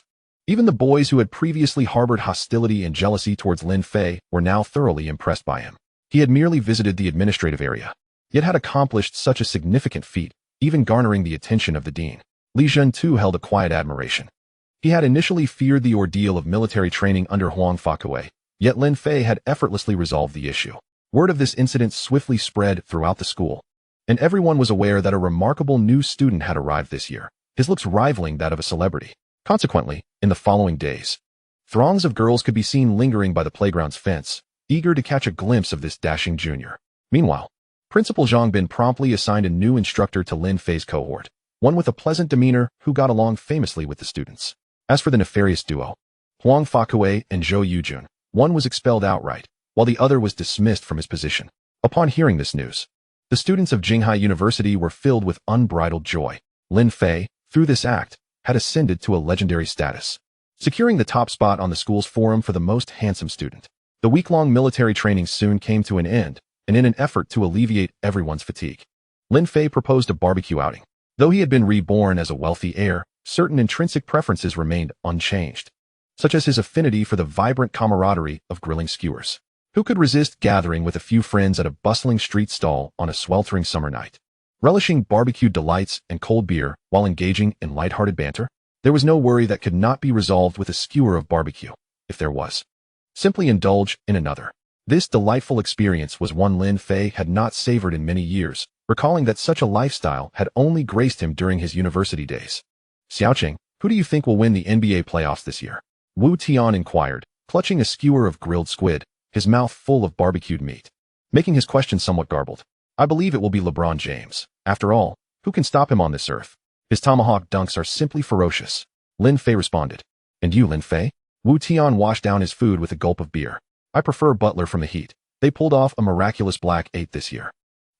S1: Even the boys who had previously harbored hostility and jealousy towards Lin Fei were now thoroughly impressed by him. He had merely visited the administrative area, yet had accomplished such a significant feat, even garnering the attention of the dean. Li Zhen too held a quiet admiration. He had initially feared the ordeal of military training under Huang Fakue, yet Lin Fei had effortlessly resolved the issue. Word of this incident swiftly spread throughout the school, and everyone was aware that a remarkable new student had arrived this year, his looks rivaling that of a celebrity. Consequently, in the following days, throngs of girls could be seen lingering by the playground's fence, eager to catch a glimpse of this dashing junior. Meanwhile, Principal Zhang Bin promptly assigned a new instructor to Lin Fei's cohort, one with a pleasant demeanor who got along famously with the students. As for the nefarious duo, Huang Fakue and Zhou Yujun, one was expelled outright, while the other was dismissed from his position. Upon hearing this news, the students of Jinghai University were filled with unbridled joy. Lin Fei, through this act, had ascended to a legendary status, securing the top spot on the school's forum for the most handsome student. The week-long military training soon came to an end, and in an effort to alleviate everyone's fatigue, Lin Fei proposed a barbecue outing. Though he had been reborn as a wealthy heir, certain intrinsic preferences remained unchanged, such as his affinity for the vibrant camaraderie of grilling skewers. Who could resist gathering with a few friends at a bustling street stall on a sweltering summer night, relishing barbecued delights and cold beer while engaging in lighthearted banter? There was no worry that could not be resolved with a skewer of barbecue, if there was. Simply indulge in another. This delightful experience was one Lin Fei had not savored in many years, recalling that such a lifestyle had only graced him during his university days. Xiaoqing, who do you think will win the NBA playoffs this year? Wu Tian inquired, clutching a skewer of grilled squid, his mouth full of barbecued meat, making his question somewhat garbled. I believe it will be LeBron James. After all, who can stop him on this earth? His tomahawk dunks are simply ferocious. Lin Fei responded. And you, Lin Fei? Wu Tian washed down his food with a gulp of beer. I prefer Butler from the Heat. They pulled off a miraculous black 8 this year.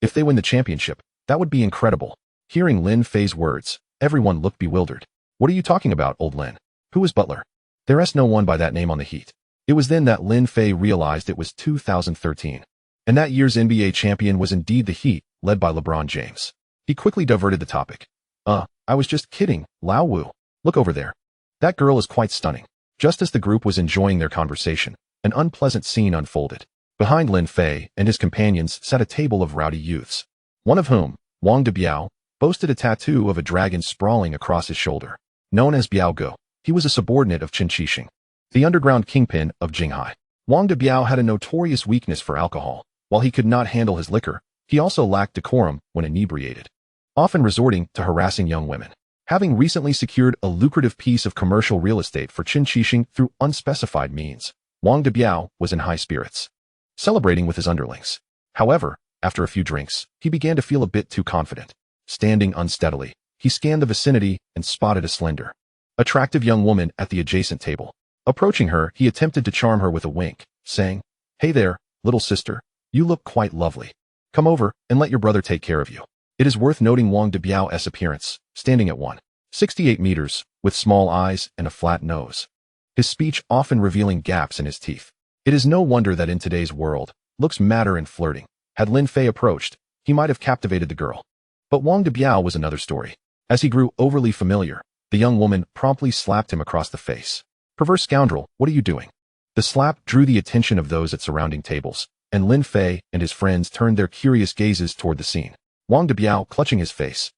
S1: If they win the championship, that would be incredible. Hearing Lin Fei's words, everyone looked bewildered. What are you talking about, old Lin? Who is Butler? There's no one by that name on the Heat. It was then that Lin Fei realized it was 2013. And that year's NBA champion was indeed the Heat, led by LeBron James. He quickly diverted the topic. I was just kidding, Lao Wu. Look over there. That girl is quite stunning. Just as the group was enjoying their conversation, an unpleasant scene unfolded. Behind Lin Fei and his companions sat a table of rowdy youths, one of whom, Wang de Biao, boasted a tattoo of a dragon sprawling across his shoulder. Known as Biao Go, he was a subordinate of Qin Qixing, the underground kingpin of Jinghai. Wang de Biao had a notorious weakness for alcohol. While he could not handle his liquor, he also lacked decorum when inebriated, often resorting to harassing young women. Having recently secured a lucrative piece of commercial real estate for Qin Qixing through unspecified means, Wang de Biao was in high spirits, celebrating with his underlings. However, After a few drinks, he began to feel a bit too confident. Standing unsteadily, he scanned the vicinity and spotted a slender, attractive young woman at the adjacent table. Approaching her, he attempted to charm her with a wink, saying, "Hey there, little sister, you look quite lovely. Come over and let your brother take care of you." It is worth noting Wang Debiao's appearance, standing at 168 meters, with small eyes and a flat nose. His speech often revealing gaps in his teeth. It is no wonder that in today's world, looks matter in flirting. Had Lin Fei approached, he might have captivated the girl. But Wang Debiao was another story. As he grew overly familiar, the young woman promptly slapped him across the face. "Perverse scoundrel, what are you doing?" The slap drew the attention of those at surrounding tables, and Lin Fei and his friends turned their curious gazes toward the scene. Wang Debiao, clutching his face,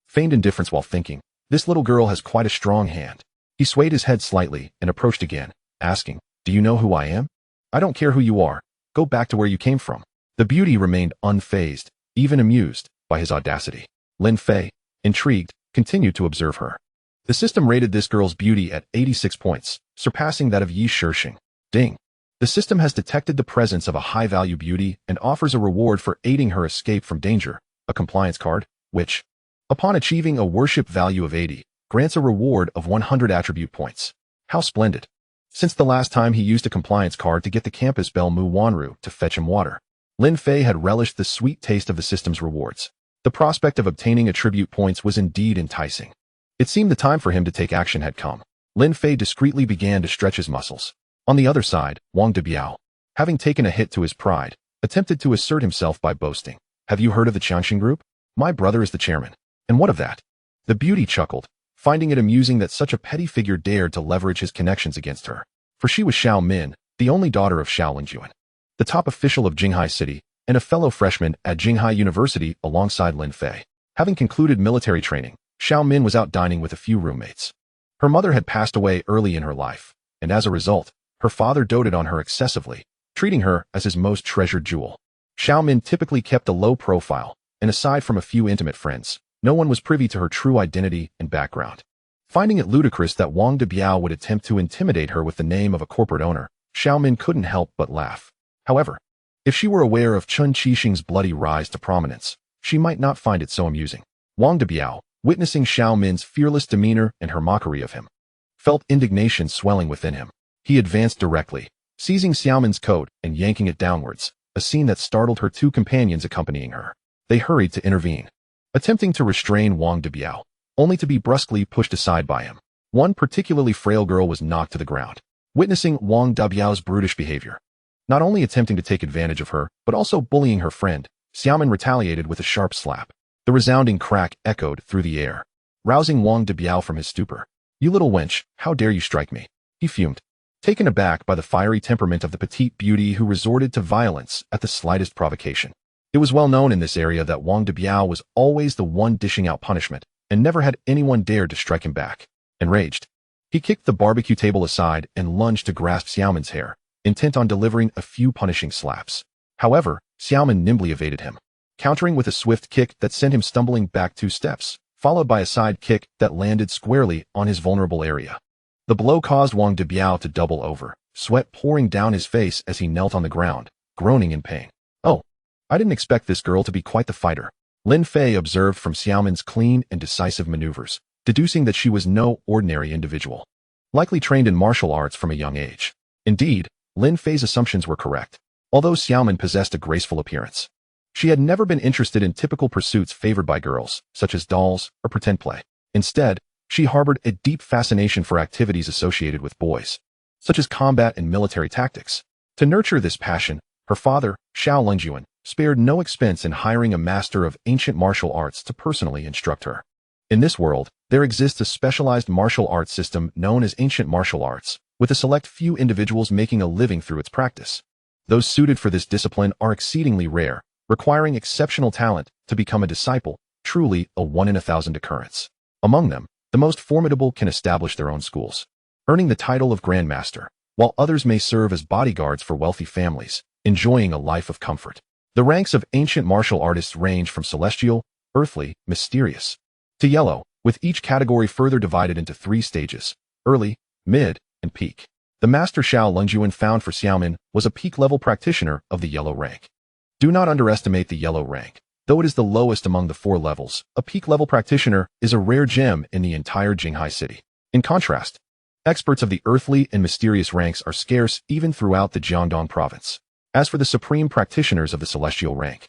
S1: feigned indifference while thinking, "This little girl has quite a strong hand." He swayed his head slightly and approached again, asking, "Do you know who I am?" "I don't care who you are. Go back to where you came from." The beauty remained unfazed, even amused by his audacity. Lin Fei, intrigued, continued to observe her. The system rated this girl's beauty at 86 points, surpassing that of Yi Shixing. Ding. The system has detected the presence of a high-value beauty and offers a reward for aiding her escape from danger, a compliance card, which, upon achieving a worship value of 80, grants a reward of 100 attribute points. How splendid. Since the last time he used a compliance card to get the campus belle Mu Wanru to fetch him water, Lin Fei had relished the sweet taste of the system's rewards. The prospect of obtaining attribute points was indeed enticing. It seemed the time for him to take action had come. Lin Fei discreetly began to stretch his muscles. On the other side, Wang Debiao, having taken a hit to his pride, attempted to assert himself by boasting, "Have you heard of the Qianxin Group? My brother is the chairman." "And what of that?" The beauty chuckled, finding it amusing that such a petty figure dared to leverage his connections against her. For she was Xiao Min, the only daughter of Xiao Lingjuan, the top official of Jinghai City, and a fellow freshman at Jinghai University alongside Lin Fei. Having concluded military training, Xiao Min was out dining with a few roommates. Her mother had passed away early in her life, and as a result, her father doted on her excessively, treating her as his most treasured jewel. Xiao Min typically kept a low profile, and aside from a few intimate friends, no one was privy to her true identity and background. Finding it ludicrous that Wang Debiao would attempt to intimidate her with the name of a corporate owner, Xiao Min couldn't help but laugh. However, if she were aware of Chun Qixing's bloody rise to prominence, she might not find it so amusing. Wang Debiao, witnessing Xiao Min's fearless demeanor and her mockery of him, felt indignation swelling within him. He advanced directly, seizing Xiao Min's coat and yanking it downwards, a scene that startled her two companions accompanying her. They hurried to intervene, attempting to restrain Wang Debiao, only to be brusquely pushed aside by him. One particularly frail girl was knocked to the ground. Witnessing Wang Debiao's brutish behavior, not only attempting to take advantage of her, but also bullying her friend, Xiao Min retaliated with a sharp slap. The resounding crack echoed through the air, rousing Wang Debiao from his stupor. "You little wench, how dare you strike me?" he fumed, taken aback by the fiery temperament of the petite beauty who resorted to violence at the slightest provocation. It was well known in this area that Wang Debiao was always the one dishing out punishment, and never had anyone dared to strike him back. Enraged, he kicked the barbecue table aside and lunged to grasp Xiao Min's hair, intent on delivering a few punishing slaps. However, Xiao Min nimbly evaded him, countering with a swift kick that sent him stumbling back 2 steps, followed by a side kick that landed squarely on his vulnerable area. The blow caused Wang Debiao to double over, sweat pouring down his face as he knelt on the ground, groaning in pain. "Oh, I didn't expect this girl to be quite the fighter," Lin Fei observed from Xiao Min's clean and decisive maneuvers, deducing that she was no ordinary individual, likely trained in martial arts from a young age. Indeed, Lin Fei's assumptions were correct. Although Xiao Min possessed a graceful appearance, she had never been interested in typical pursuits favored by girls, such as dolls or pretend play. Instead, she harbored a deep fascination for activities associated with boys, such as combat and military tactics. To nurture this passion, her father, Xiao Lingjuan, spared no expense in hiring a master of ancient martial arts to personally instruct her. In this world, there exists a specialized martial arts system known as ancient martial arts, with a select few individuals making a living through its practice. Those suited for this discipline are exceedingly rare, requiring exceptional talent to become a disciple, truly a 1 in 1,000 occurrence. Among them, the most formidable can establish their own schools, earning the title of Grandmaster, while others may serve as bodyguards for wealthy families, enjoying a life of comfort. The ranks of ancient martial artists range from celestial, earthly, mysterious, to yellow, with each category further divided into 3 stages: early, mid, and peak. The master Xiao Lingjuan found for Xiao Min was a peak-level practitioner of the yellow rank. Do not underestimate the yellow rank. Though it is the lowest among the 4 levels, a peak-level practitioner is a rare gem in the entire Jinghai city. In contrast, experts of the earthly and mysterious ranks are scarce even throughout the Jiangdong province. As for the supreme practitioners of the celestial rank,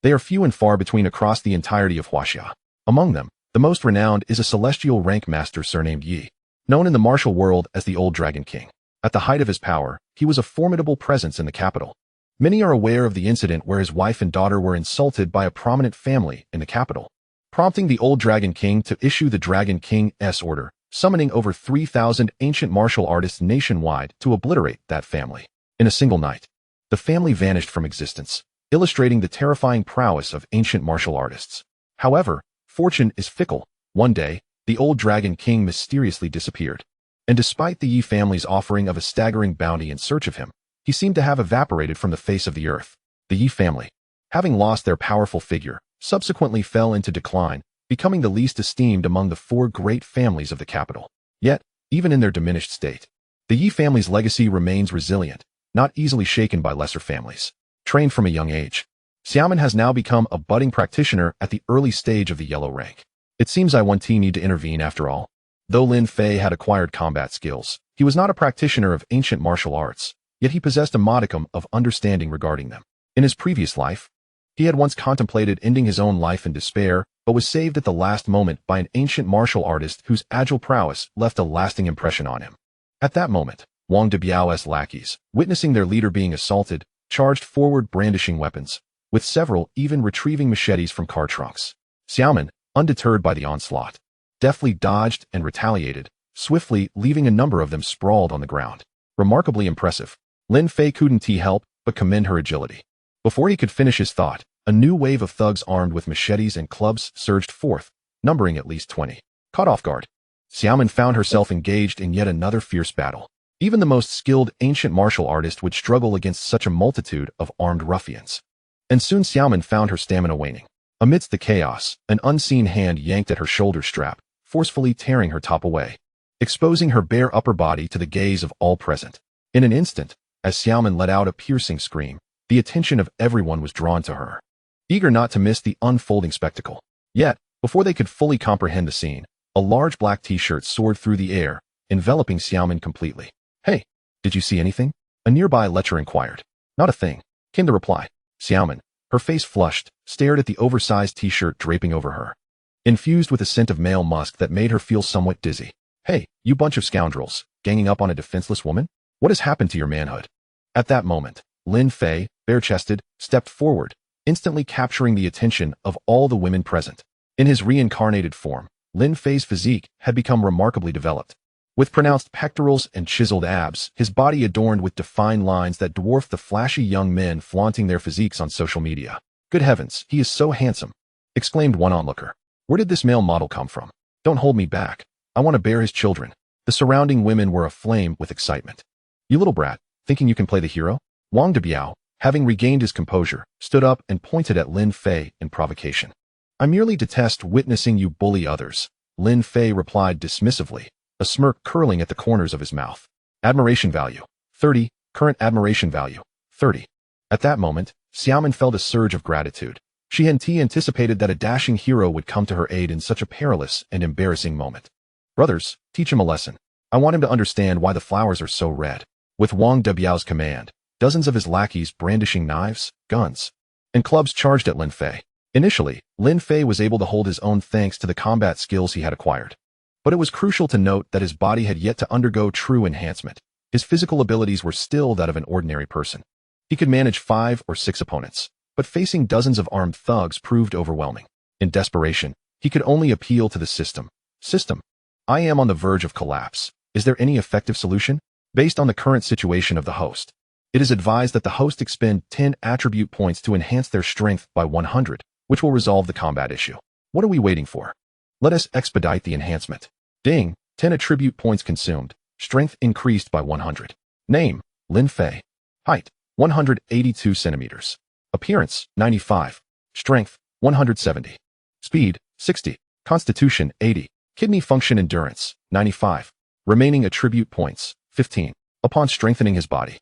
S1: they are few and far between across the entirety of Huaxia. Among them, the most renowned is a celestial rank master surnamed Yi, known in the martial world as the Old Dragon King. At the height of his power, he was a formidable presence in the capital. Many are aware of the incident where his wife and daughter were insulted by a prominent family in the capital, prompting the Old Dragon King to issue the Dragon King's order, summoning over 3,000 ancient martial artists nationwide to obliterate that family. In a single night, the family vanished from existence, illustrating the terrifying prowess of ancient martial artists. However, fortune is fickle. One day, the Old Dragon King mysteriously disappeared, and despite the Yi family's offering of a staggering bounty in search of him, he seemed to have evaporated from the face of the earth. The Yi family, having lost their powerful figure, subsequently fell into decline, becoming the least esteemed among the 4 great families of the capital. Yet, even in their diminished state, the Yi family's legacy remains resilient, not easily shaken by lesser families. Trained from a young age, Xiaoman has now become a budding practitioner at the early stage of the yellow rank. It seems I won't need to intervene after all. Though Lin Fei had acquired combat skills, he was not a practitioner of ancient martial arts, yet he possessed a modicum of understanding regarding them. In his previous life, he had once contemplated ending his own life in despair, but was saved at the last moment by an ancient martial artist whose agile prowess left a lasting impression on him. At that moment, Wang Debiao's lackeys, witnessing their leader being assaulted, charged forward brandishing weapons, with several even retrieving machetes from car trunks. Xiaoman, undeterred by the onslaught, deftly dodged and retaliated, swiftly leaving a number of them sprawled on the ground. Remarkably impressive. Lin Fei couldn't help but commend her agility. Before he could finish his thought, a new wave of thugs armed with machetes and clubs surged forth, numbering at least 20. Caught off guard, Xiaoman found herself engaged in yet another fierce battle. Even the most skilled ancient martial artist would struggle against such a multitude of armed ruffians. And soon Xiaoman found her stamina waning. Amidst the chaos, an unseen hand yanked at her shoulder strap, forcefully tearing her top away, exposing her bare upper body to the gaze of all present. In an instant, as Xiaoman let out a piercing scream, the attention of everyone was drawn to her, eager not to miss the unfolding spectacle. Yet, before they could fully comprehend the scene, a large black t-shirt soared through the air, enveloping Xiaoman completely. "Hey, did you see anything?" a nearby lecher inquired. "Not a thing," came the reply. Xiaoman, her face flushed, stared at the oversized t-shirt draping over her, infused with a scent of male musk that made her feel somewhat dizzy. "Hey, you bunch of scoundrels, ganging up on a defenseless woman? What has happened to your manhood?" At that moment, Lin Fei, bare-chested, stepped forward, instantly capturing the attention of all the women present. In his reincarnated form, Lin Fei's physique had become remarkably developed. With pronounced pectorals and chiseled abs, his body adorned with defined lines that dwarfed the flashy young men flaunting their physiques on social media. "Good heavens, he is so handsome!" exclaimed one onlooker. "Where did this male model come from? Don't hold me back. I want to bear his children." The surrounding women were aflame with excitement. "You little brat, thinking you can play the hero?" Wang Debiao, having regained his composure, stood up and pointed at Lin Fei in provocation. "I merely detest witnessing you bully others," Lin Fei replied dismissively, a smirk curling at the corners of his mouth. Admiration value, 30. Current admiration value, 30. At that moment, Xiaoman felt a surge of gratitude. She hadn't anticipated that a dashing hero would come to her aid in such a perilous and embarrassing moment. "Brothers, teach him a lesson. I want him to understand why the flowers are so red." With Wang Debiao's command, dozens of his lackeys brandishing knives, guns, and clubs charged at Lin Fei. Initially, Lin Fei was able to hold his own thanks to the combat skills he had acquired. But it was crucial to note that his body had yet to undergo true enhancement. His physical abilities were still that of an ordinary person. He could manage 5 or 6 opponents, but facing dozens of armed thugs proved overwhelming. In desperation, he could only appeal to the system. "System, I am on the verge of collapse. Is there any effective solution?" Based on the current situation of the host, it is advised that the host expend 10 attribute points to enhance their strength by 100, which will resolve the combat issue. What are we waiting for? Let us expedite the enhancement. Ding, 10 attribute points consumed. Strength increased by 100. Name, Lin Fei. Height, 182 centimeters. Appearance, 95. Strength, 170. Speed, 60. Constitution, 80. Kidney function endurance, 95. Remaining attribute points, 15. Upon strengthening his body,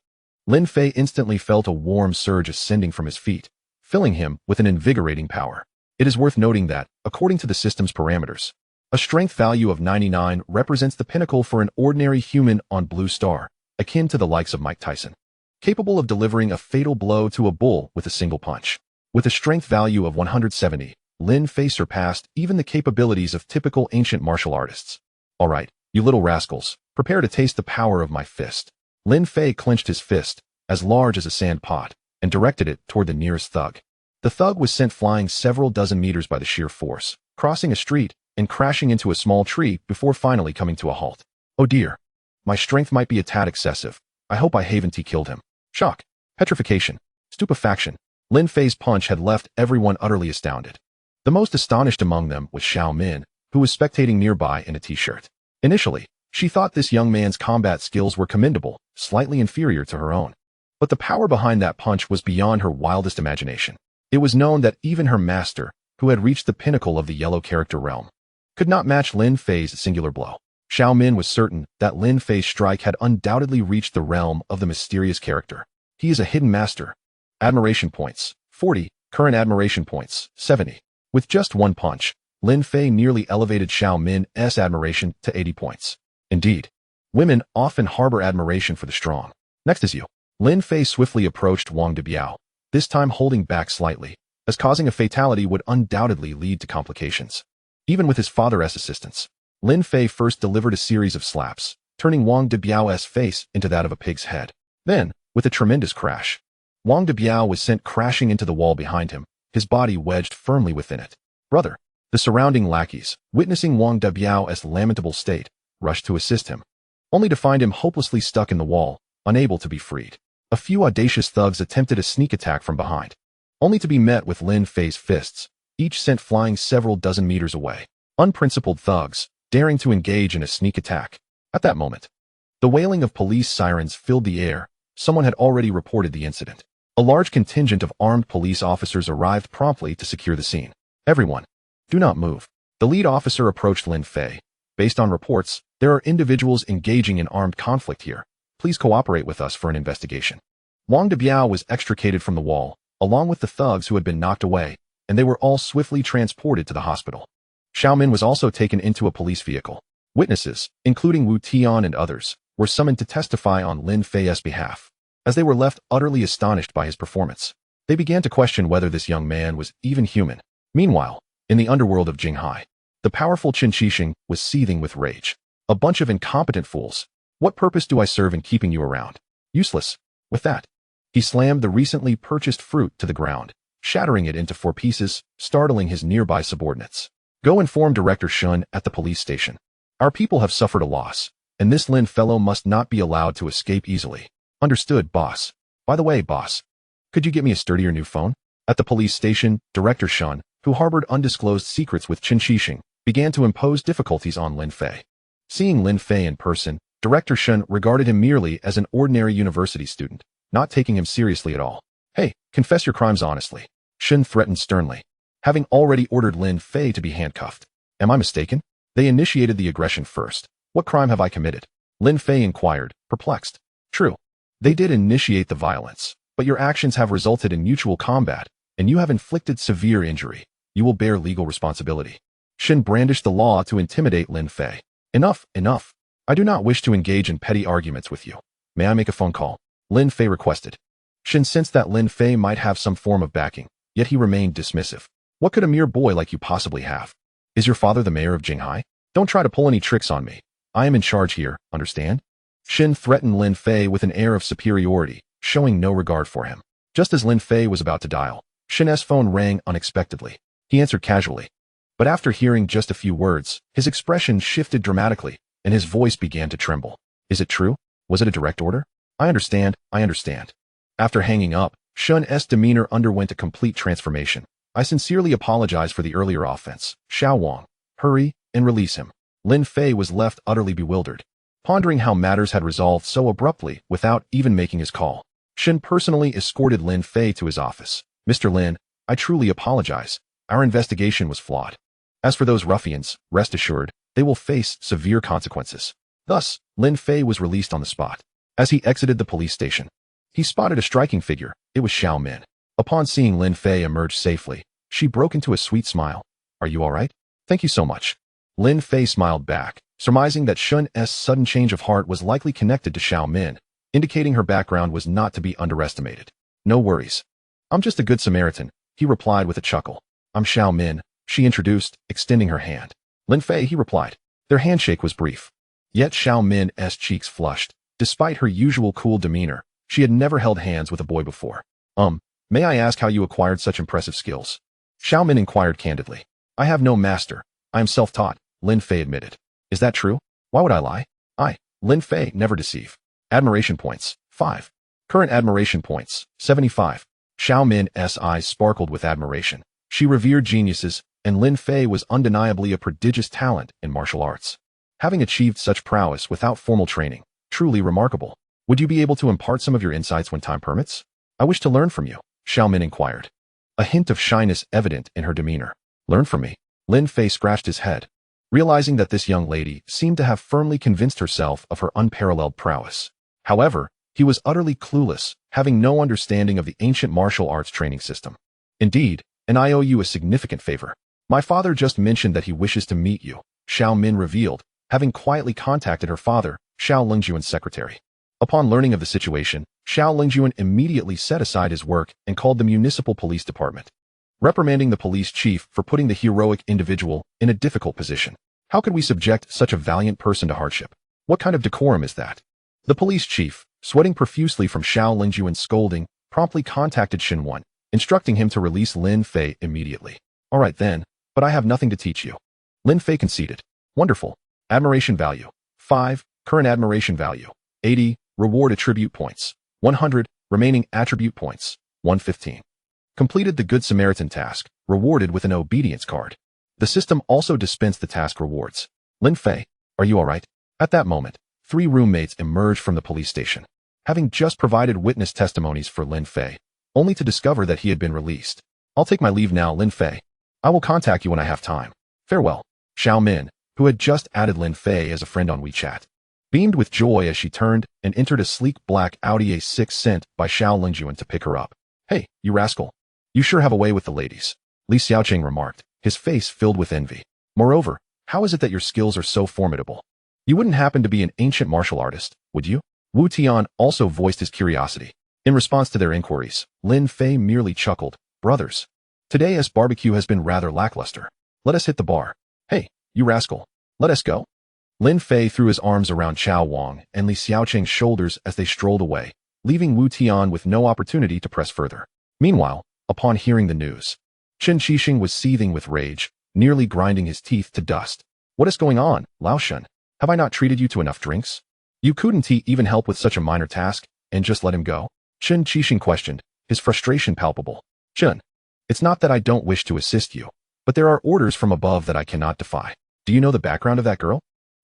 S1: Lin Fei instantly felt a warm surge ascending from his feet, filling him with an invigorating power. It is worth noting that, according to the system's parameters, a strength value of 99 represents the pinnacle for an ordinary human on Blue Star, akin to the likes of Mike Tyson, capable of delivering a fatal blow to a bull with a single punch. With a strength value of 170, Lin Fei surpassed even the capabilities of typical ancient martial artists. All right, you little rascals, prepare to taste the power of my fist. Lin Fei clenched his fist, as large as a sand pot, and directed it toward the nearest thug. The thug was sent flying several dozen meters by the sheer force, crossing a street and crashing into a small tree before finally coming to a halt. Oh dear. My strength might be a tad excessive. I hope I haven't killed him. Shock, petrification, stupefaction. Lin Fei's punch had left everyone utterly astounded. The most astonished among them was Xiao Min, who was spectating nearby in a t-shirt. Initially, she thought this young man's combat skills were commendable, slightly inferior to her own. But the power behind that punch was beyond her wildest imagination. It was known that even her master, who had reached the pinnacle of the yellow character realm, could not match Lin Fei's singular blow. Xiao Min was certain that Lin Fei's strike had undoubtedly reached the realm of the mysterious character. He is a hidden master. Admiration points, 40. Current admiration points, 70. With just one punch, Lin Fei nearly elevated Xiao Min's admiration to 80 points. Indeed, women often harbor admiration for the strong. Next is you. Lin Fei swiftly approached Wang Debiao, this time holding back slightly, as causing a fatality would undoubtedly lead to complications. Even with his father's assistance, Lin Fei first delivered a series of slaps, turning Wang Debiao's face into that of a pig's head. Then, with a tremendous crash, Wang Debiao was sent crashing into the wall behind him, his body wedged firmly within it. Brother, the surrounding lackeys, witnessing Wang Debiao's lamentable state, rushed to assist him, only to find him hopelessly stuck in the wall, unable to be freed. A few audacious thugs attempted a sneak attack from behind, only to be met with Lin Fei's fists, each sent flying several dozen meters away. Unprincipled thugs, daring to engage in a sneak attack. At that moment, the wailing of police sirens filled the air. Someone had already reported the incident. A large contingent of armed police officers arrived promptly to secure the scene. Everyone, do not move. The lead officer approached Lin Fei. Based on reports, there are individuals engaging in armed conflict here. Please cooperate with us for an investigation. Wang Debiao was extricated from the wall, along with the thugs who had been knocked away, and they were all swiftly transported to the hospital. Xiao Min was also taken into a police vehicle. Witnesses, including Wu Tian and others, were summoned to testify on Lin Fei's behalf. As they were left utterly astonished by his performance, they began to question whether this young man was even human. Meanwhile, in the underworld of Jinghai, the powerful Qin Shixing was seething with rage. A bunch of incompetent fools. What purpose do I serve in keeping you around? Useless. With that, he slammed the recently purchased fruit to the ground, shattering it into 4 pieces, startling his nearby subordinates. Go inform Director Shun at the police station. Our people have suffered a loss, and this Lin fellow must not be allowed to escape easily. Understood, boss. By the way, boss, could you get me a sturdier new phone? At the police station, Director Shun, who harbored undisclosed secrets with Qin Shixing, began to impose difficulties on Lin Fei. Seeing Lin Fei in person, Director Shun regarded him merely as an ordinary university student, not taking him seriously at all. Hey, confess your crimes honestly. Shun threatened sternly, having already ordered Lin Fei to be handcuffed. Am I mistaken? They initiated the aggression first. What crime have I committed? Lin Fei inquired, perplexed. True. They did initiate the violence, but your actions have resulted in mutual combat, and you have inflicted severe injury. You will bear legal responsibility. Shin brandished the law to intimidate Lin Fei. Enough, enough. I do not wish to engage in petty arguments with you. May I make a phone call? Lin Fei requested. Shin sensed that Lin Fei might have some form of backing, yet he remained dismissive. What could a mere boy like you possibly have? Is your father the mayor of Jinghai? Don't try to pull any tricks on me. I am in charge here, understand? Shin threatened Lin Fei with an air of superiority, showing no regard for him. Just as Lin Fei was about to dial, Shin's phone rang unexpectedly. He answered casually. But after hearing just a few words, his expression shifted dramatically, and his voice began to tremble. Is it true? Was it a direct order? I understand. After hanging up, Shun's demeanor underwent a complete transformation. I sincerely apologize for the earlier offense. Xiao Wang, hurry and release him. Lin Fei was left utterly bewildered, pondering how matters had resolved so abruptly without even making his call. Shin personally escorted Lin Fei to his office. Mr. Lin, I truly apologize. Our investigation was flawed. As for those ruffians, rest assured, they will face severe consequences. Thus, Lin Fei was released on the spot. As he exited the police station, he spotted a striking figure. It was Xiao Min. Upon seeing Lin Fei emerge safely, she broke into a sweet smile. Are you all right? Thank you so much. Lin Fei smiled back, surmising that Shun's sudden change of heart was likely connected to Xiao Min, indicating her background was not to be underestimated. No worries. I'm just a good Samaritan, he replied with a chuckle. I'm Xiao Min, she introduced, extending her hand. Lin Fei, he replied. Their handshake was brief. Yet Xiao Min's cheeks flushed. Despite her usual cool demeanor, she had never held hands with a boy before. May I ask how you acquired such impressive skills? Xiao Min inquired candidly. I have no master. I am self-taught, Lin Fei admitted. Is that true? Why would I lie? Lin Fei, never deceive. Admiration points, 5. Current admiration points, 75. Xiao Min's eyes sparkled with admiration. She revered geniuses, and Lin Fei was undeniably a prodigious talent in martial arts. Having achieved such prowess without formal training, truly remarkable. Would you be able to impart some of your insights when time permits? I wish to learn from you, Xiao Min inquired. A hint of shyness evident in her demeanor. Learn from me? Lin Fei scratched his head, realizing that this young lady seemed to have firmly convinced herself of her unparalleled prowess. However, he was utterly clueless, having no understanding of the ancient martial arts training system. Indeed, and I owe you a significant favor. My father just mentioned that he wishes to meet you, Xiao Min revealed, having quietly contacted her father, Xiao Lingjuan's secretary. Upon learning of the situation, Xiao Lingjuan immediately set aside his work and called the municipal police department, reprimanding the police chief for putting the heroic individual in a difficult position. How could we subject such a valiant person to hardship? What kind of decorum is that? The police chief, sweating profusely from Xiao Lingjuan's scolding, promptly contacted Xinwan, instructing him to release Lin Fei immediately. All right then, but I have nothing to teach you. Lin Fei conceded. Wonderful. Admiration value, 5. Current admiration value, 80. Reward attribute points, 100. Remaining attribute points, 115. Completed the Good Samaritan task, rewarded with an obedience card. The system also dispensed the task rewards. Lin Fei, are you all right? At that moment, 3 roommates emerged from the police station, having just provided witness testimonies for Lin Fei, only to discover that he had been released. I'll take my leave now, Lin Fei. I will contact you when I have time. Farewell. Xiao Min, who had just added Lin Fei as a friend on WeChat, beamed with joy as she turned and entered a sleek black Audi A6 sent by Xiao Lingjuan to pick her up. Hey, you rascal. You sure have a way with the ladies, Li Xiaoqing remarked, his face filled with envy. Moreover, how is it that your skills are so formidable? You wouldn't happen to be an ancient martial artist, would you? Wu Tian also voiced his curiosity. In response to their inquiries, Lin Fei merely chuckled. Brothers, today's barbecue has been rather lackluster. Let us hit the bar. Hey, you rascal. Let us go. Lin Fei threw his arms around Chao Wang and Li Xiaoqing's shoulders as they strolled away, leaving Wu Tian with no opportunity to press further. Meanwhile, upon hearing the news, Chen Qixing was seething with rage, nearly grinding his teeth to dust. What is going on, Lao Shen? Have I not treated you to enough drinks? You couldn't even help with such a minor task, and just let him go? Chen Qixing questioned, his frustration palpable. Chen, it's not that I don't wish to assist you, but there are orders from above that I cannot defy. Do you know the background of that girl?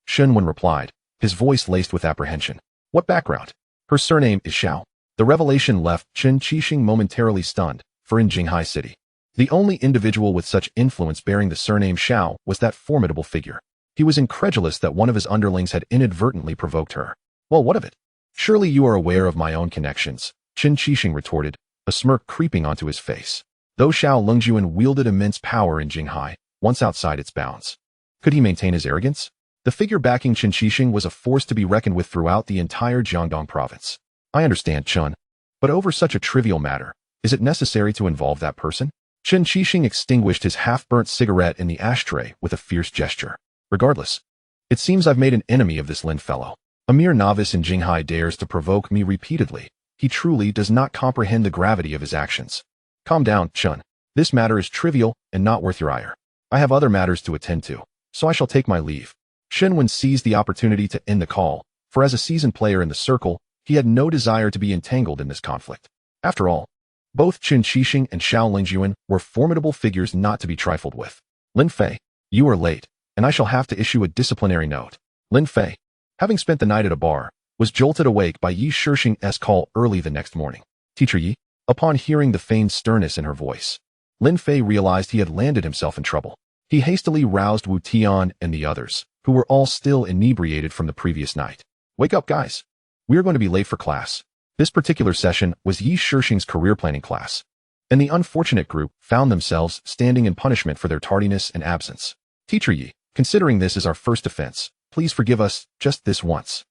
S1: Shenwen replied, his voice laced with apprehension. What background? Her surname is Xiao. The revelation left Chen Qixing momentarily stunned, for in Jinghai City, the only individual with such influence bearing the surname Xiao was that formidable figure. He was incredulous that one of his underlings had inadvertently provoked her. Well, what of it? Surely you are aware of my own connections, Chen Qixing retorted, a smirk creeping onto his face. Though Xiao Lingjuan wielded immense power in Jinghai, once outside its bounds, could he maintain his arrogance? The figure backing Chen Qixing was a force to be reckoned with throughout the entire Jiangdong province. I understand, Chen, but over such a trivial matter, is it necessary to involve that person? Chen Qixing extinguished his half-burnt cigarette in the ashtray with a fierce gesture. Regardless, it seems I've made an enemy of this Lin fellow. A mere novice in Jinghai dares to provoke me repeatedly. He truly does not comprehend the gravity of his actions. Calm down, Chen. This matter is trivial and not worth your ire. I have other matters to attend to, so I shall take my leave. Shenwen seized the opportunity to end the call, for as a seasoned player in the circle, he had no desire to be entangled in this conflict. After all, both Chen Qixing and Xiao Lingjuan were formidable figures not to be trifled with. Lin Fei, you are late, and I shall have to issue a disciplinary note. Lin Fei, having spent the night at a bar, was jolted awake by Yi Shixing's call early the next morning. Teacher Yi, upon hearing the feigned sternness in her voice, Lin Fei realized he had landed himself in trouble. He hastily roused Wu Tian and the others, who were all still inebriated from the previous night. Wake up, guys. We are going to be late for class. This particular session was Yi Shixing's career planning class. and the unfortunate group found themselves standing in punishment for their tardiness and absence. Teacher Yi, considering this is our first offense, please forgive us just this once.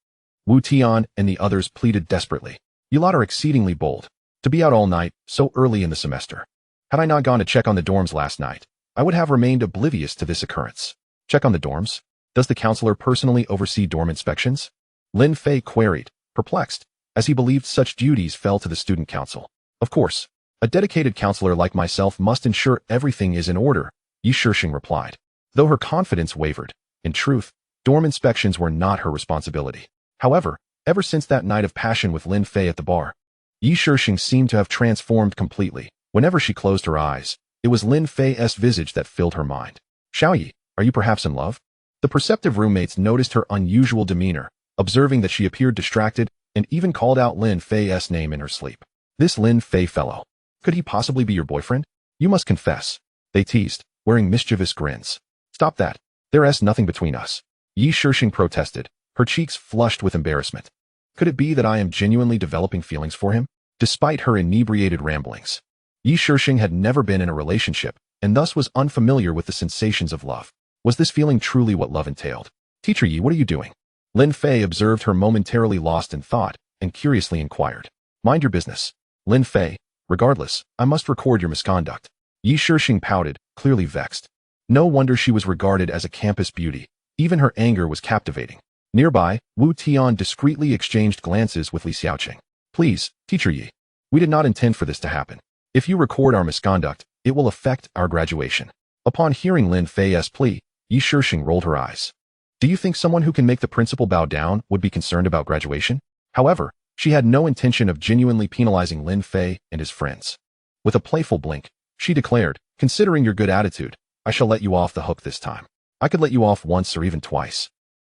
S1: Wu Tian and the others pleaded desperately. You lot are exceedingly bold. To be out all night, so early in the semester. Had I not gone to check on the dorms last night, I would have remained oblivious to this occurrence. Check on the dorms? Does the counselor personally oversee dorm inspections? Lin Fei queried, perplexed, as he believed such duties fell to the student council. Of course, a dedicated counselor like myself must ensure everything is in order, Yi Shixing replied. Though her confidence wavered, in truth, dorm inspections were not her responsibility. However, ever since that night of passion with Lin Fei at the bar, Yi Shixing seemed to have transformed completely. Whenever she closed her eyes, it was Lin Fei's visage that filled her mind. Xiaoyi, are you perhaps in love? The perceptive roommates noticed her unusual demeanor, observing that she appeared distracted and even called out Lin Fei's name in her sleep. This Lin Fei fellow. Could he possibly be your boyfriend? You must confess. They teased, wearing mischievous grins. Stop that. There's nothing between us. Yi Shixing protested, her cheeks flushed with embarrassment. Could it be that I am genuinely developing feelings for him? Despite her inebriated ramblings, Yi Shixing had never been in a relationship and thus was unfamiliar with the sensations of love. Was this feeling truly what love entailed? Teacher Yi, what are you doing? Lin Fei observed her momentarily lost in thought and curiously inquired. Mind your business. Lin Fei, regardless, I must record your misconduct. Yi Shixing pouted, clearly vexed. No wonder she was regarded as a campus beauty. Even her anger was captivating. Nearby, Wu Tian discreetly exchanged glances with Li Xiaoqing. Please, Teacher Yi. We did not intend for this to happen. If you record our misconduct, it will affect our graduation. Upon hearing Lin Fei's plea, Yi Shixing rolled her eyes. Do you think someone who can make the principal bow down would be concerned about graduation? However, she had no intention of genuinely penalizing Lin Fei and his friends. With a playful blink, she declared, considering your good attitude, I shall let you off the hook this time. I could let you off once or even twice.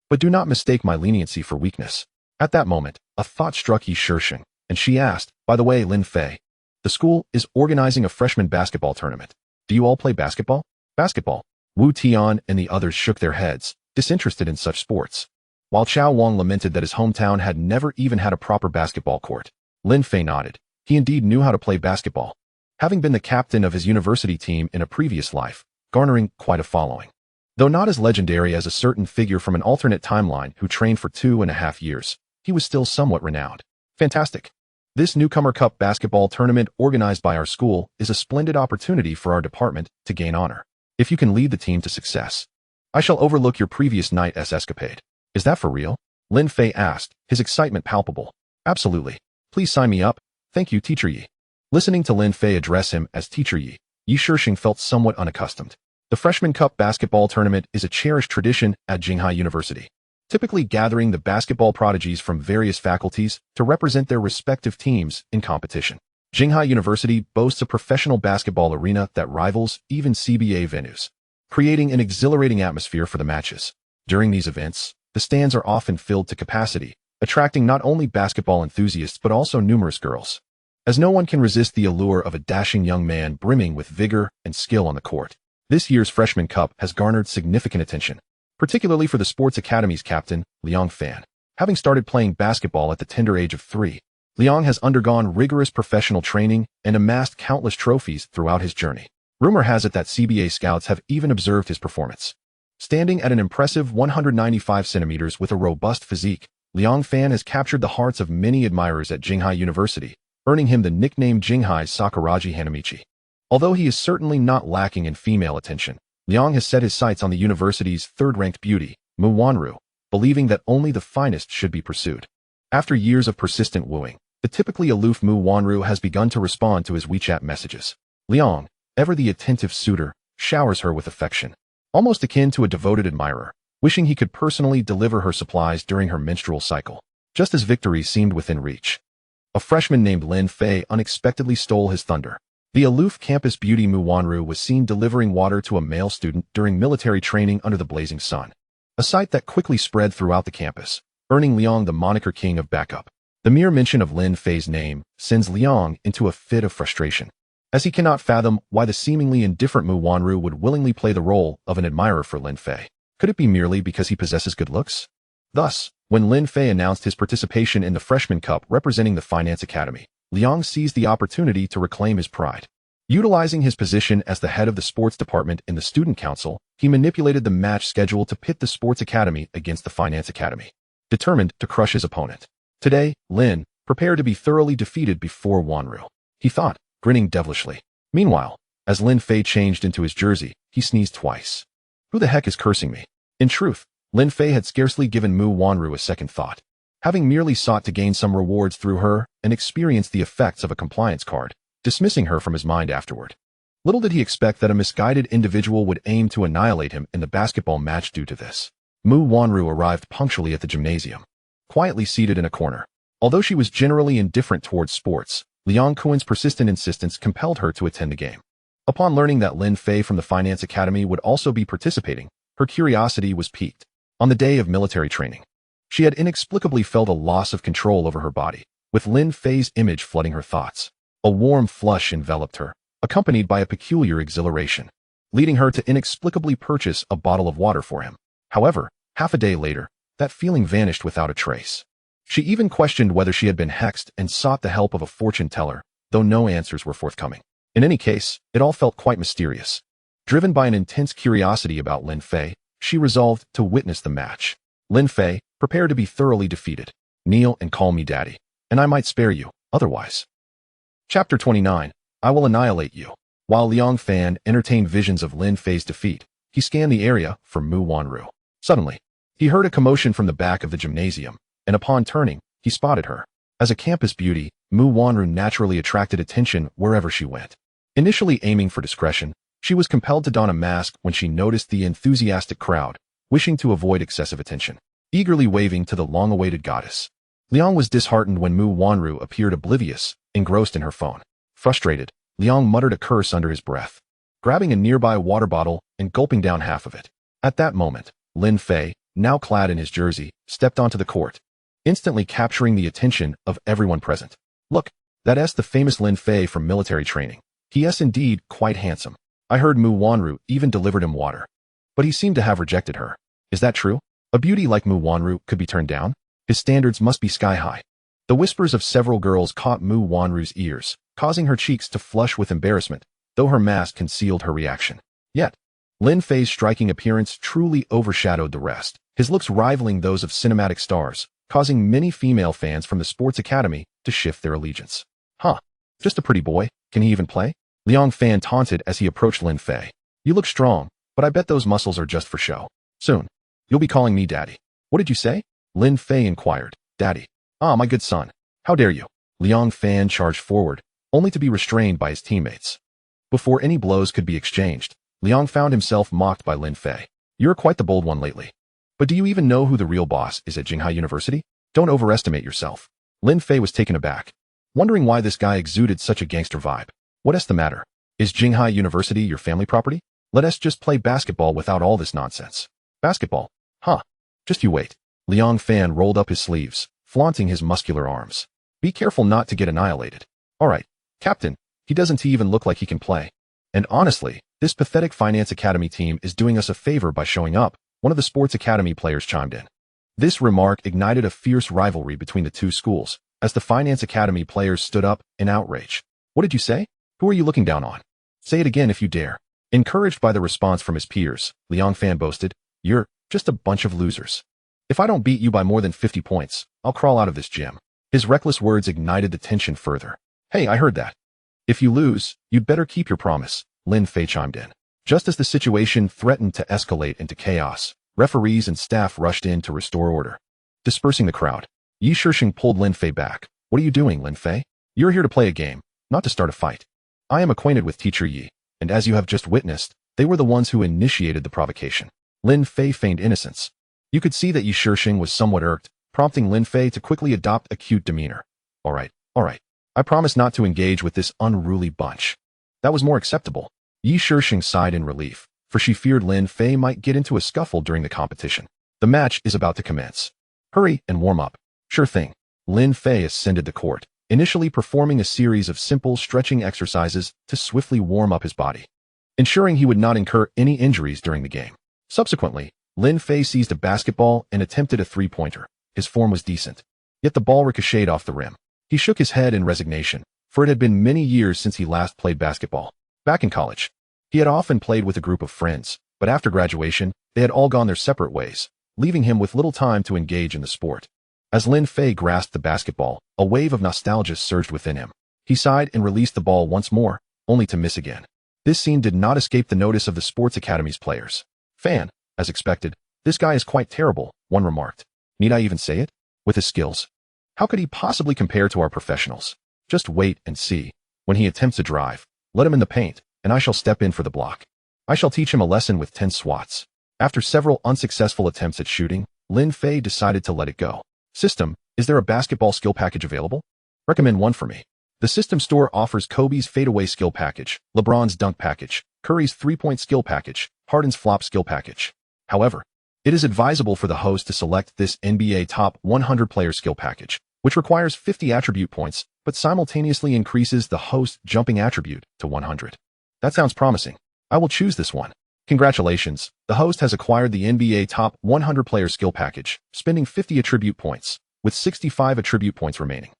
S1: But do not mistake my leniency for weakness. At that moment, a thought struck Yi Shixing, and she asked, by the way, Lin Fei, the school is organizing a freshman basketball tournament. Do you all play basketball? Basketball. Wu Tian and the others shook their heads, disinterested in such sports. While Chao Wang lamented that his hometown had never even had a proper basketball court, Lin Fei nodded. He indeed knew how to play basketball, having been the captain of his university team in a previous life, garnering quite a following. Though not as legendary as a certain figure from an alternate timeline who trained for 2.5 years, he was still somewhat renowned. Fantastic. This Newcomer Cup basketball tournament organized by our school is a splendid opportunity for our department to gain honor. If you can lead the team to success, I shall overlook your previous night's escapade. Is that for real? Lin Fei asked, his excitement palpable. Absolutely. Please sign me up. Thank you, Teacher Yi. Listening to Lin Fei address him as Teacher Yi, Yi Shixing felt somewhat unaccustomed. The Freshman Cup basketball tournament is a cherished tradition at Jinghai University, typically gathering the basketball prodigies from various faculties to represent their respective teams in competition. Jinghai University boasts a professional basketball arena that rivals even CBA venues, creating an exhilarating atmosphere for the matches. During these events, the stands are often filled to capacity, attracting not only basketball enthusiasts but also numerous girls, as no one can resist the allure of a dashing young man brimming with vigor and skill on the court. This year's Freshman Cup has garnered significant attention, particularly for the Sports Academy's captain, Liang Fan. Having started playing basketball at the tender age of 3, Liang has undergone rigorous professional training and amassed countless trophies throughout his journey. Rumor has it that CBA scouts have even observed his performance. Standing at an impressive 195 centimeters with a robust physique, Liang Fan has captured the hearts of many admirers at Jinghai University, earning him the nickname Jinghai's Sakuraji Hanamichi. Although he is certainly not lacking in female attention, Liang has set his sights on the university's third-ranked beauty, Mu Wanru, believing that only the finest should be pursued. After years of persistent wooing, the typically aloof Mu Wanru has begun to respond to his WeChat messages. Liang, ever the attentive suitor, showers her with affection, almost akin to a devoted admirer, wishing he could personally deliver her supplies during her menstrual cycle. Just as victory seemed within reach, a freshman named Lin Fei unexpectedly stole his thunder. The aloof campus beauty Mu Wanru was seen delivering water to a male student during military training under the blazing sun, a sight that quickly spread throughout the campus, earning Liang the moniker King of Backup. The mere mention of Lin Fei's name sends Liang into a fit of frustration, as he cannot fathom why the seemingly indifferent Mu Wanru would willingly play the role of an admirer for Lin Fei. Could it be merely because he possesses good looks? Thus, when Lin Fei announced his participation in the Freshman Cup representing the Finance Academy, Liang seized the opportunity to reclaim his pride. Utilizing his position as the head of the sports department in the student council, he manipulated the match schedule to pit the sports academy against the finance academy, determined to crush his opponent. Today, Lin prepared to be thoroughly defeated before Wanru, he thought, grinning devilishly. Meanwhile, as Lin Fei changed into his jersey, he sneezed twice. Who the heck is cursing me? In truth, Lin Fei had scarcely given Mu Wanru a second thought. Having merely sought to gain some rewards through her and experienced the effects of a compliance card, dismissing her from his mind afterward. Little did he expect that a misguided individual would aim to annihilate him in the basketball match due to this. Mu Wanru arrived punctually at the gymnasium, quietly seated in a corner. Although she was generally indifferent towards sports, Liang Kuan's persistent insistence compelled her to attend the game. Upon learning that Lin Fei from the Finance Academy would also be participating, her curiosity was piqued. On the day of military training, she had inexplicably felt a loss of control over her body, with Lin Fei's image flooding her thoughts. A warm flush enveloped her, accompanied by a peculiar exhilaration, leading her to inexplicably purchase a bottle of water for him. However, half a day later, that feeling vanished without a trace. She even questioned whether she had been hexed and sought the help of a fortune teller, though no answers were forthcoming. In any case, it all felt quite mysterious. Driven by an intense curiosity about Lin Fei, she resolved to witness the match. Lin Fei, prepare to be thoroughly defeated. Kneel and call me daddy, and I might spare you, otherwise. Chapter 29. I will annihilate you. While Liang Fan entertained visions of Lin Fei's defeat, he scanned the area for Mu Wanru. Suddenly, he heard a commotion from the back of the gymnasium, and upon turning, he spotted her. As a campus beauty, Mu Wanru naturally attracted attention wherever she went. Initially aiming for discretion, she was compelled to don a mask when she noticed the enthusiastic crowd, wishing to avoid excessive attention, eagerly waving to the long-awaited goddess. Liang was disheartened when Mu Wanru appeared oblivious, engrossed in her phone. Frustrated, Liang muttered a curse under his breath, grabbing a nearby water bottle and gulping down half of it. At that moment, Lin Fei, now clad in his jersey, stepped onto the court, instantly capturing the attention of everyone present. Look, that's the famous Lin Fei from military training. He is indeed quite handsome. I heard Mu Wanru even delivered him water. But he seemed to have rejected her. Is that true? A beauty like Mu Wanru could be turned down? His standards must be sky high. The whispers of several girls caught Mu Wanru's ears, causing her cheeks to flush with embarrassment, though her mask concealed her reaction. Yet, Lin Fei's striking appearance truly overshadowed the rest, his looks rivaling those of cinematic stars, causing many female fans from the sports academy to shift their allegiance. Huh, just a pretty boy, can he even play? Liang Fan taunted as he approached Lin Fei. You look strong, but I bet those muscles are just for show. Soon, you'll be calling me daddy. What did you say? Lin Fei inquired. Daddy. Ah, my good son. How dare you? Liang Fan charged forward, only to be restrained by his teammates. Before any blows could be exchanged, Liang found himself mocked by Lin Fei. You're quite the bold one lately. But do you even know who the real boss is at Jinghai University? Don't overestimate yourself. Lin Fei was taken aback, wondering why this guy exuded such a gangster vibe. What's the matter? Is Jinghai University your family property? Let us just play basketball without all this nonsense. Basketball? Huh. Just you wait. Liang Fan rolled up his sleeves, flaunting his muscular arms. Be careful not to get annihilated. Alright, Captain, he doesn't even look like he can play. And honestly, this pathetic Finance Academy team is doing us a favor by showing up, one of the Sports Academy players chimed in. This remark ignited a fierce rivalry between the two schools, as the Finance Academy players stood up in outrage. What did you say? Who are you looking down on? Say it again if you dare. Encouraged by the response from his peers, Liang Fan boasted, You're just a bunch of losers. If I don't beat you by more than 50 points, I'll crawl out of this gym. His reckless words ignited the tension further. Hey, I heard that. If you lose, you'd better keep your promise, Lin Fei chimed in. Just as the situation threatened to escalate into chaos, referees and staff rushed in to restore order. Dispersing the crowd, Yi Shishing pulled Lin Fei back. What are you doing, Lin Fei? You're here to play a game, not to start a fight. I am acquainted with Teacher Yi, and as you have just witnessed, they were the ones who initiated the provocation. Lin Fei feigned innocence. You could see that Yi Shishing was somewhat irked, prompting Lin Fei to quickly adopt a cute demeanor. Alright. I promise not to engage with this unruly bunch. That was more acceptable. Yi Shishing sighed in relief, for she feared Lin Fei might get into a scuffle during the competition. The match is about to commence. Hurry and warm up. Sure thing. Lin Fei ascended the court, initially performing a series of simple stretching exercises to swiftly warm up his body, ensuring he would not incur any injuries during the game. Subsequently, Lin Fei seized a basketball and attempted a three-pointer. His form was decent, yet the ball ricocheted off the rim. He shook his head in resignation, for it had been many years since he last played basketball. Back in college, he had often played with a group of friends, but after graduation, they had all gone their separate ways, leaving him with little time to engage in the sport. As Lin Fei grasped the basketball, a wave of nostalgia surged within him. He sighed and released the ball once more, only to miss again. This scene did not escape the notice of the sports academy's players. Fan, as expected, this guy is quite terrible, one remarked. Need I even say it? With his skills, how could he possibly compare to our professionals? Just wait and see. When he attempts a drive, let him in the paint, and I shall step in for the block. I shall teach him a lesson with 10 swats. After several unsuccessful attempts at shooting, Lin Fei decided to let it go. System, is there a basketball skill package available? Recommend one for me. The system store offers Kobe's fadeaway skill package, LeBron's dunk package, Curry's three-point skill package, Harden's flop skill package. However, it is advisable for the host to select this NBA top 100 player skill package, which requires 50 attribute points, but simultaneously increases the host's jumping attribute to 100. That sounds promising. I will choose this one. Congratulations, the host has acquired the NBA top 100 player skill package, spending 50 attribute points, with 65 attribute points remaining.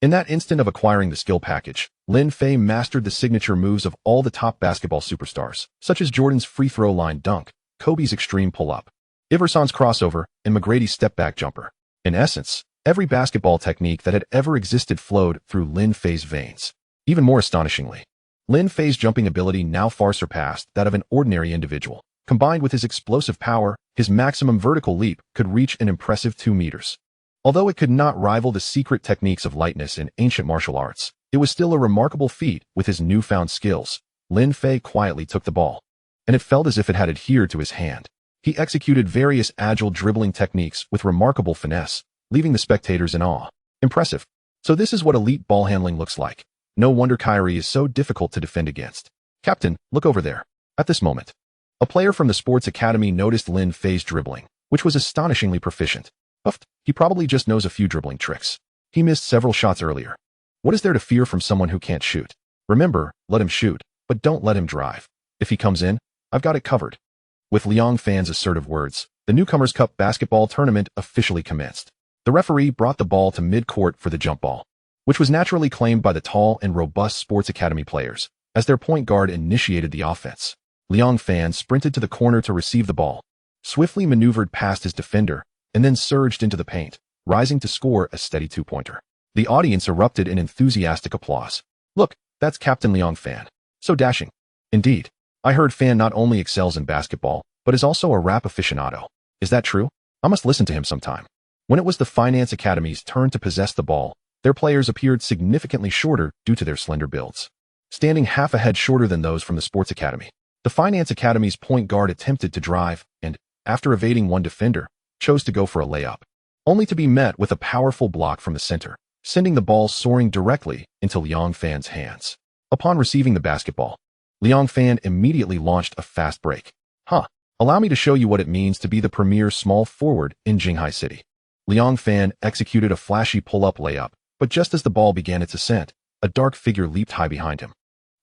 S1: In that instant of acquiring the skill package, Lin Fei mastered the signature moves of all the top basketball superstars, such as Jordan's free throw line dunk, Kobe's extreme pull-up, Iverson's crossover, and McGrady's step-back jumper. In essence, every basketball technique that had ever existed flowed through Lin Fei's veins. Even more astonishingly, Lin Fei's jumping ability now far surpassed that of an ordinary individual. Combined with his explosive power, his maximum vertical leap could reach an impressive 2 meters. Although it could not rival the secret techniques of lightness in ancient martial arts, it was still a remarkable feat with his newfound skills. Lin Fei quietly took the ball, and it felt as if it had adhered to his hand. He executed various agile dribbling techniques with remarkable finesse, leaving the spectators in awe. Impressive. So this is what elite ball handling looks like. No wonder Kyrie is so difficult to defend against. Captain, look over there. At this moment, a player from the sports academy noticed Lin Fei's dribbling, which was astonishingly proficient. Uffed, he probably just knows a few dribbling tricks. He missed several shots earlier. What is there to fear from someone who can't shoot? Remember, let him shoot, but don't let him drive. If he comes in, I've got it covered. With Liang Fan's assertive words, the Newcomers Cup basketball tournament officially commenced. The referee brought the ball to mid-court for the jump ball, which was naturally claimed by the tall and robust sports academy players, as their point guard initiated the offense. Liang Fan sprinted to the corner to receive the ball, swiftly maneuvered past his defender, and then surged into the paint, rising to score a steady 2-pointer. The audience erupted in enthusiastic applause. Look, that's Captain Liang Fan. So dashing. Indeed. I heard Fan not only excels in basketball, but is also a rap aficionado. Is that true? I must listen to him sometime. When it was the Finance Academy's turn to possess the ball, their players appeared significantly shorter due to their slender builds, standing half a head shorter than those from the Sports Academy. The Finance Academy's point guard attempted to drive and, after evading one defender, chose to go for a layup, only to be met with a powerful block from the center, sending the ball soaring directly into Liang Fan's hands. Upon receiving the basketball, Liang Fan immediately launched a fast break. Allow me to show you what it means to be the premier small forward in Jinghai City. Liang Fan executed a flashy pull-up layup, but just as the ball began its ascent, a dark figure leaped high behind him,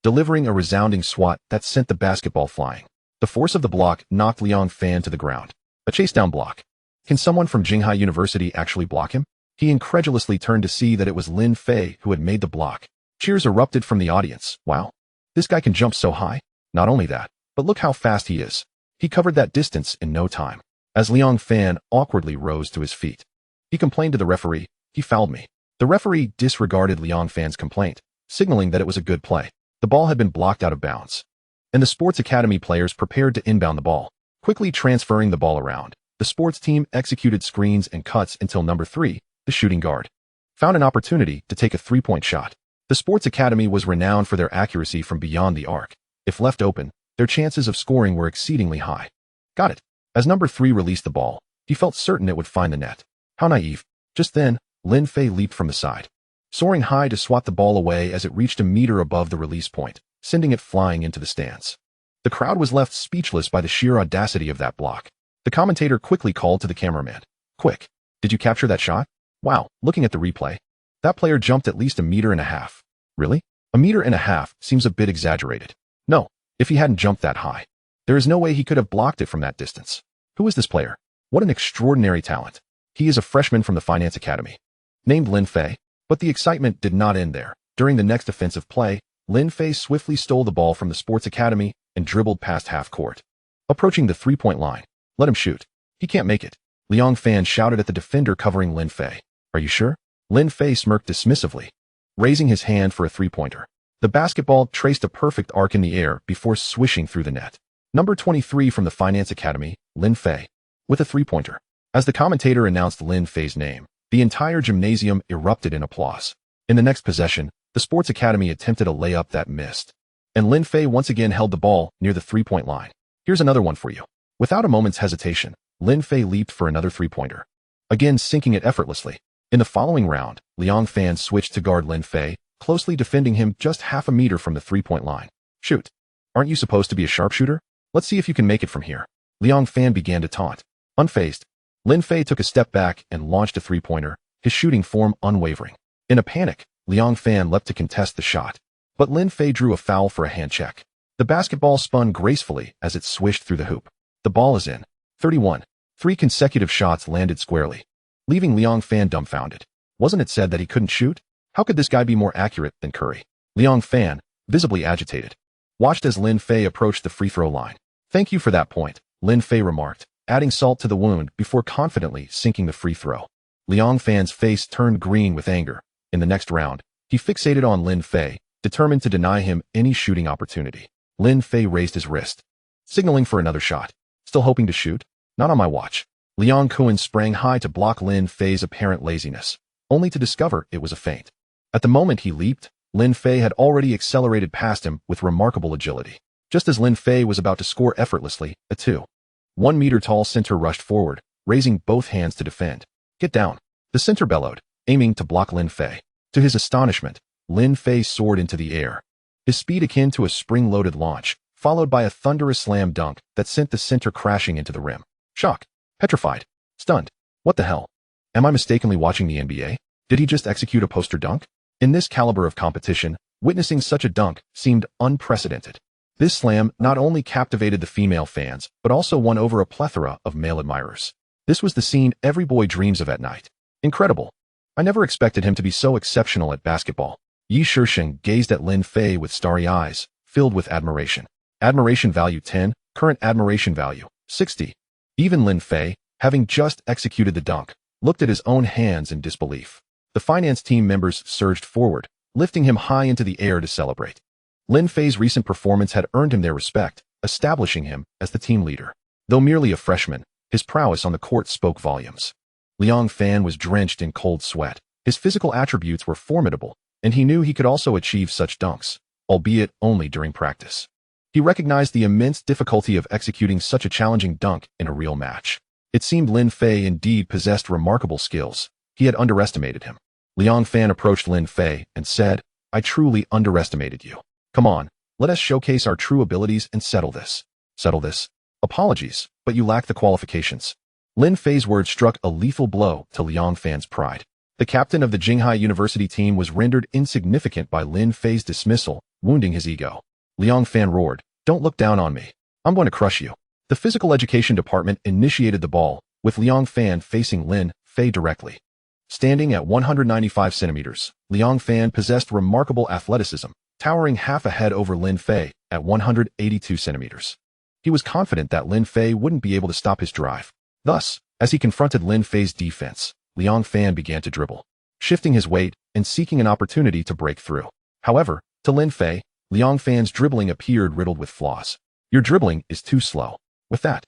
S1: delivering a resounding swat that sent the basketball flying. The force of the block knocked Liang Fan to the ground. A chase-down block. Can someone from Jinghai University actually block him? He incredulously turned to see that it was Lin Fei who had made the block. Cheers erupted from the audience. Wow. This guy can jump so high. Not only that, but look how fast he is. He covered that distance in no time. As Liang Fan awkwardly rose to his feet, he complained to the referee, "He fouled me." The referee disregarded Liang Fan's complaint, signaling that it was a good play. The ball had been blocked out of bounds, and the Sports Academy players prepared to inbound the ball. Quickly transferring the ball around, the sports team executed screens and cuts until number 3, the shooting guard, found an opportunity to take a 3-point shot. The Sports Academy was renowned for their accuracy from beyond the arc. If left open, their chances of scoring were exceedingly high. Got it. As number 3 released the ball, he felt certain it would find the net. How naive. Just then, Lin Fei leaped from the side, soaring high to swat the ball away as it reached a meter above the release point, sending it flying into the stands. The crowd was left speechless by the sheer audacity of that block. The commentator quickly called to the cameraman. Quick, did you capture that shot? Wow, looking at the replay, that player jumped at least 1.5 meters. Really? 1.5 meters seems a bit exaggerated. No, if he hadn't jumped that high, there is no way he could have blocked it from that distance. Who is this player? What an extraordinary talent. He is a freshman from the Finance Academy, named Lin Fei. But the excitement did not end there. During the next offensive play, Lin Fei swiftly stole the ball from the sports academy and dribbled past half court. Approaching the three-point line. Let him shoot. He can't make it. Liang Fan shouted at the defender covering Lin Fei. Are you sure? Lin Fei smirked dismissively, raising his hand for a three-pointer. The basketball traced a perfect arc in the air before swishing through the net. Number 23 from the Finance Academy, Lin Fei, with a three-pointer. As the commentator announced Lin Fei's name, the entire gymnasium erupted in applause. In the next possession, the Sports Academy attempted a layup that missed, and Lin Fei once again held the ball near the three-point line. Here's another one for you. Without a moment's hesitation, Lin Fei leaped for another three-pointer, again sinking it effortlessly. In the following round, Liang Fan switched to guard Lin Fei, closely defending him just half a meter from the three-point line. Shoot. Aren't you supposed to be a sharpshooter? Let's see if you can make it from here. Liang Fan began to taunt. Unfazed, Lin Fei took a step back and launched a three-pointer, his shooting form unwavering. In a panic, Liang Fan leapt to contest the shot, but Lin Fei drew a foul for a hand check. The basketball spun gracefully as it swished through the hoop. The ball is in. 31. 3 consecutive shots landed squarely, leaving Liang Fan dumbfounded. Wasn't it said that he couldn't shoot? How could this guy be more accurate than Curry? Liang Fan, visibly agitated, watched as Lin Fei approached the free throw line. Thank you for that point, Lin Fei remarked, adding salt to the wound before confidently sinking the free throw. Liang Fan's face turned green with anger. In the next round, he fixated on Lin Fei, determined to deny him any shooting opportunity. Lin Fei raised his wrist, signaling for another shot. Still hoping to shoot? Not on my watch. Liang Kuan sprang high to block Lin Fei's apparent laziness, only to discover it was a feint. At the moment he leaped, Lin Fei had already accelerated past him with remarkable agility. Just as Lin Fei was about to score effortlessly, a 2-1-meter-tall center rushed forward, raising both hands to defend. Get down. The center bellowed, aiming to block Lin Fei. To his astonishment, Lin Fei soared into the air, his speed akin to a spring-loaded launch, followed by a thunderous slam dunk that sent the center crashing into the rim. Shocked, petrified, stunned. What the hell? Am I mistakenly watching the NBA? Did he just execute a poster dunk? In this caliber of competition, witnessing such a dunk seemed unprecedented. This slam not only captivated the female fans, but also won over a plethora of male admirers. This was the scene every boy dreams of at night. Incredible. I never expected him to be so exceptional at basketball. Yi Shisheng gazed at Lin Fei with starry eyes, filled with admiration. Admiration value 10, current admiration value 60. Even Lin Fei, having just executed the dunk, looked at his own hands in disbelief. The finance team members surged forward, lifting him high into the air to celebrate. Lin Fei's recent performance had earned him their respect, establishing him as the team leader. Though merely a freshman, his prowess on the court spoke volumes. Liang Fan was drenched in cold sweat. His physical attributes were formidable, and he knew he could also achieve such dunks, albeit only during practice. He recognized the immense difficulty of executing such a challenging dunk in a real match. It seemed Lin Fei indeed possessed remarkable skills. He had underestimated him. Liang Fan approached Lin Fei and said, I truly underestimated you. Come on, let us showcase our true abilities and settle this. Settle this? Apologies, but you lack the qualifications. Lin Fei's words struck a lethal blow to Liang Fan's pride. The captain of the Jinghai University team was rendered insignificant by Lin Fei's dismissal, wounding his ego. Liang Fan roared, don't look down on me. I'm going to crush you. The physical education department initiated the ball, with Liang Fan facing Lin Fei directly. Standing at 195 centimeters, Liang Fan possessed remarkable athleticism, towering half a head over Lin Fei at 182 centimeters. He was confident that Lin Fei wouldn't be able to stop his drive. Thus, as he confronted Lin Fei's defense, Liang Fan began to dribble, shifting his weight and seeking an opportunity to break through. However, to Lin Fei, Liang Fan's dribbling appeared riddled with flaws. Your dribbling is too slow. With that,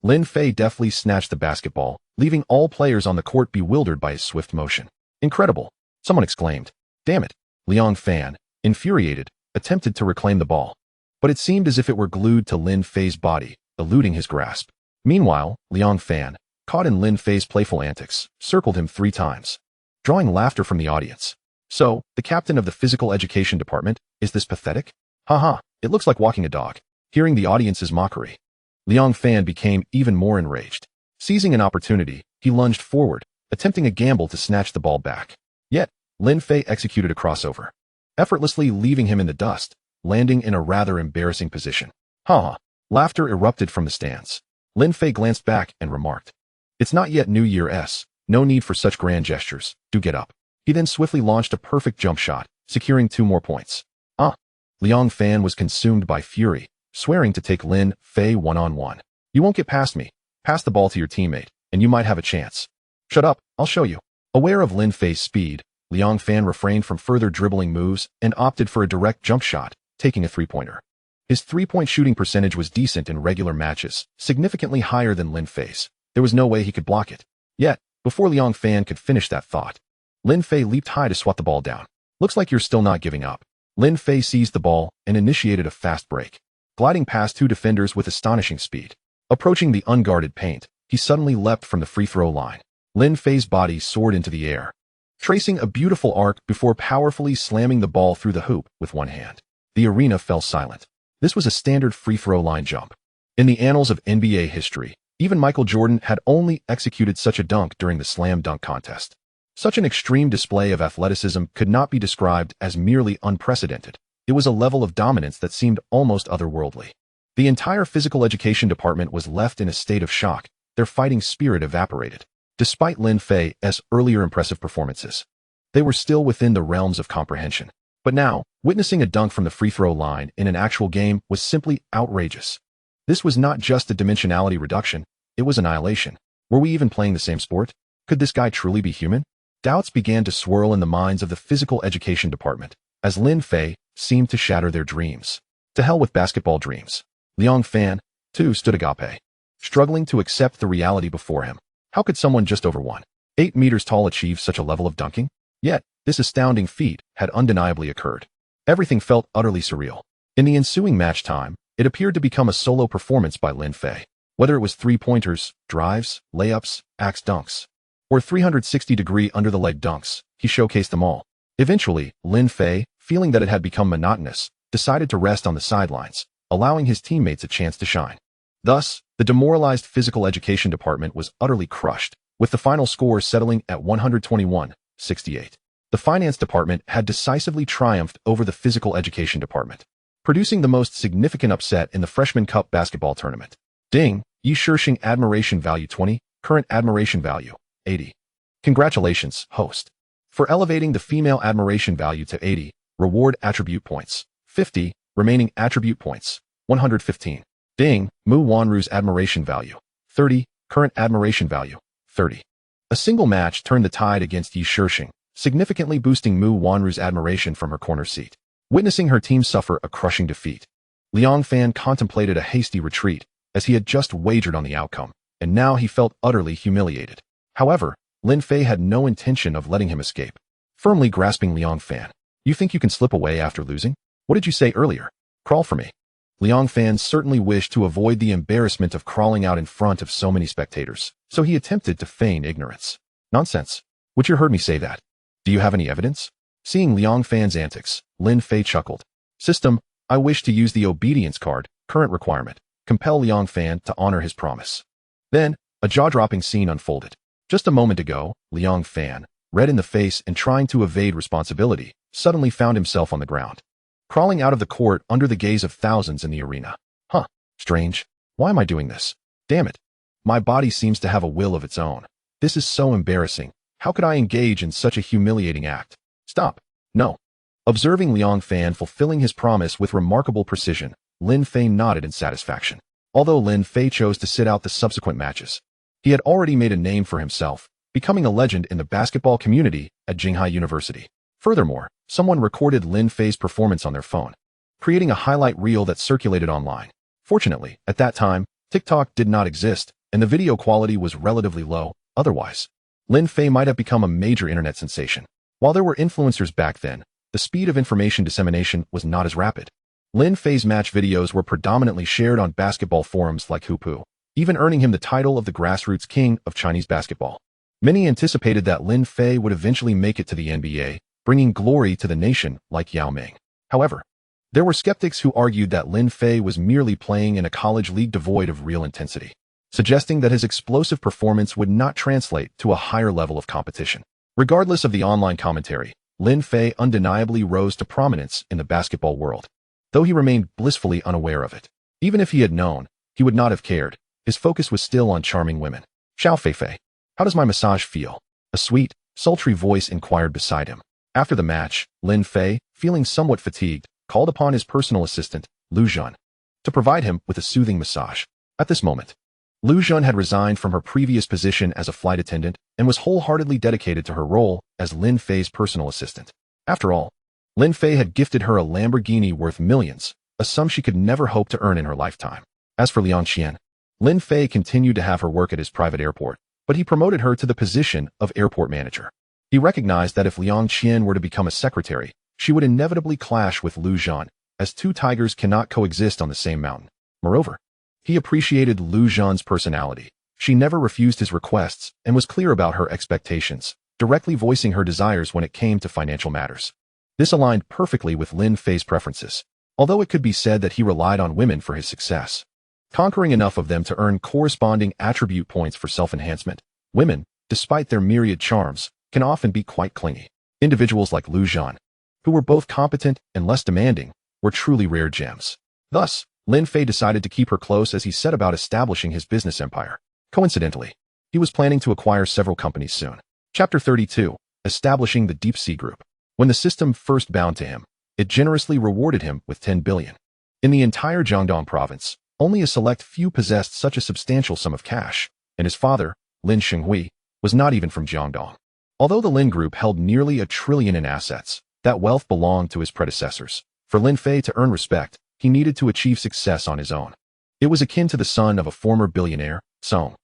S1: Lin Fei deftly snatched the basketball, leaving all players on the court bewildered by his swift motion. Incredible, someone exclaimed. Damn it. Liang Fan, infuriated, attempted to reclaim the ball, but it seemed as if it were glued to Lin Fei's body, eluding his grasp. Meanwhile, Liang Fan, caught in Lin Fei's playful antics, circled him 3 times, drawing laughter from the audience. So, the captain of the physical education department, is this pathetic? Haha, it looks like walking a dog. Hearing the audience's mockery, Liang Fan became even more enraged. Seizing an opportunity, he lunged forward, attempting a gamble to snatch the ball back. Yet, Lin Fei executed a crossover, effortlessly leaving him in the dust, landing in a rather embarrassing position. Haha, laughter erupted from the stands. Lin Fei glanced back and remarked, it's not yet New Year's, no need for such grand gestures, do get up. He then swiftly launched a perfect jump shot, securing 2 more points. Liang Fan was consumed by fury, swearing to take Lin Fei one-on-one. "You won't get past me. Pass the ball to your teammate, and you might have a chance." "Shut up, I'll show you." Aware of Lin Fei's speed, Liang Fan refrained from further dribbling moves and opted for a direct jump shot, taking a three-pointer. His three-point shooting percentage was decent in regular matches, significantly higher than Lin Fei's. There was no way he could block it. Yet, before Liang Fan could finish that thought, Lin Fei leaped high to swat the ball down. "Looks like you're still not giving up." Lin Fei seized the ball and initiated a fast break, gliding past two defenders with astonishing speed. Approaching the unguarded paint, he suddenly leapt from the free-throw line. Lin Fei's body soared into the air, tracing a beautiful arc before powerfully slamming the ball through the hoop with one hand. The arena fell silent. This was a standard free-throw line jump. In the annals of NBA history, even Michael Jordan had only executed such a dunk during the slam dunk contest. Such an extreme display of athleticism could not be described as merely unprecedented. It was a level of dominance that seemed almost otherworldly. The entire physical education department was left in a state of shock. Their fighting spirit evaporated. Despite Lin Fei's earlier impressive performances, they were still within the realms of comprehension. But now, witnessing a dunk from the free-throw line in an actual game was simply outrageous. This was not just a dimensionality reduction, it was annihilation. Were we even playing the same sport? Could this guy truly be human? Doubts began to swirl in the minds of the physical education department, as Lin Fei seemed to shatter their dreams. To hell with basketball dreams. Liang Fan, too, stood agape, struggling to accept the reality before him. How could someone just over 1.8 meters tall achieve such a level of dunking? Yet, this astounding feat had undeniably occurred. Everything felt utterly surreal. In the ensuing match time, it appeared to become a solo performance by Lin Fei. Whether it was three-pointers, drives, layups, axe dunks, or 360-degree under-the-leg dunks, he showcased them all. Eventually, Lin Fei, feeling that it had become monotonous, decided to rest on the sidelines, allowing his teammates a chance to shine. Thus, the demoralized physical education department was utterly crushed, with the final score settling at 121-68. The finance department had decisively triumphed over the physical education department, producing the most significant upset in the Freshman Cup basketball tournament. Ding, Yi Shishing admiration value 20, current admiration value 80. Congratulations, host. For elevating the female admiration value to 80, reward attribute points 50, remaining attribute points 115. Ding, Mu Wanru's admiration value 30, current admiration value 30. A single match turned the tide against Yi Shishing, significantly boosting Mu Wanru's admiration from her corner seat. Witnessing her team suffer a crushing defeat, Liang Fan contemplated a hasty retreat, as he had just wagered on the outcome, and now he felt utterly humiliated. However, Lin Fei had no intention of letting him escape. Firmly grasping Liang Fan, "You think you can slip away after losing? What did you say earlier? Crawl for me." Liang Fan certainly wished to avoid the embarrassment of crawling out in front of so many spectators, so he attempted to feign ignorance. "Nonsense. Would you heard me say that? Do you have any evidence?" Seeing Liang Fan's antics, Lin Fei chuckled. "System, I wish to use the obedience card, current requirement. Compel Liang Fan to honor his promise." Then, a jaw-dropping scene unfolded. Just a moment ago, Liang Fan, red in the face and trying to evade responsibility, suddenly found himself on the ground, crawling out of the court under the gaze of thousands in the arena. Strange. Why am I doing this? Damn it. My body seems to have a will of its own. This is so embarrassing. How could I engage in such a humiliating act? Stop. No. Observing Liang Fan fulfilling his promise with remarkable precision, Lin Fei nodded in satisfaction. Although Lin Fei chose to sit out the subsequent matches, he had already made a name for himself, becoming a legend in the basketball community at Jinghai University. Furthermore, someone recorded Lin Fei's performance on their phone, creating a highlight reel that circulated online. Fortunately, at that time, TikTok did not exist, and the video quality was relatively low. Otherwise, Lin Fei might have become a major internet sensation. While there were influencers back then, the speed of information dissemination was not as rapid. Lin Fei's match videos were predominantly shared on basketball forums like Hupu, even earning him the title of the grassroots king of Chinese basketball. Many anticipated that Lin Fei would eventually make it to the NBA, bringing glory to the nation like Yao Ming. However, there were skeptics who argued that Lin Fei was merely playing in a college league devoid of real intensity, suggesting that his explosive performance would not translate to a higher level of competition. Regardless of the online commentary, Lin Fei undeniably rose to prominence in the basketball world, though he remained blissfully unaware of it. Even if he had known, he would not have cared. His focus was still on charming women. "Xiao Feifei, how does my massage feel?" A sweet, sultry voice inquired beside him. After the match, Lin Fei, feeling somewhat fatigued, called upon his personal assistant, Lu Jun, to provide him with a soothing massage. At this moment, Lu Jun had resigned from her previous position as a flight attendant and was wholeheartedly dedicated to her role as Lin Fei's personal assistant. After all, Lin Fei had gifted her a Lamborghini worth millions, a sum she could never hope to earn in her lifetime. As for Liang Qian, Lin Fei continued to have her work at his private airport, but he promoted her to the position of airport manager. He recognized that if Liang Qian were to become a secretary, she would inevitably clash with Lu Jun, as two tigers cannot coexist on the same mountain. Moreover, he appreciated Lu Jun's personality. She never refused his requests and was clear about her expectations, directly voicing her desires when it came to financial matters. This aligned perfectly with Lin Fei's preferences, although it could be said that he relied on women for his success. Conquering enough of them to earn corresponding attribute points for self-enhancement, women, despite their myriad charms, can often be quite clingy. Individuals like Lu Jun, who were both competent and less demanding, were truly rare gems. Thus, Lin Fei decided to keep her close as he set about establishing his business empire. Coincidentally, he was planning to acquire several companies soon. Chapter 32. Establishing the Deep Sea Group. When the system first bound to him, it generously rewarded him with 10 billion. In the entire Jiangdong province, only a select few possessed such a substantial sum of cash, and his father, Lin Shenghui, was not even from Jiangdong. Although the Lin Group held nearly $1 trillion in assets, that wealth belonged to his predecessors. For Lin Fei to earn respect, he needed to achieve success on his own. It was akin to the son of a former billionaire, Song,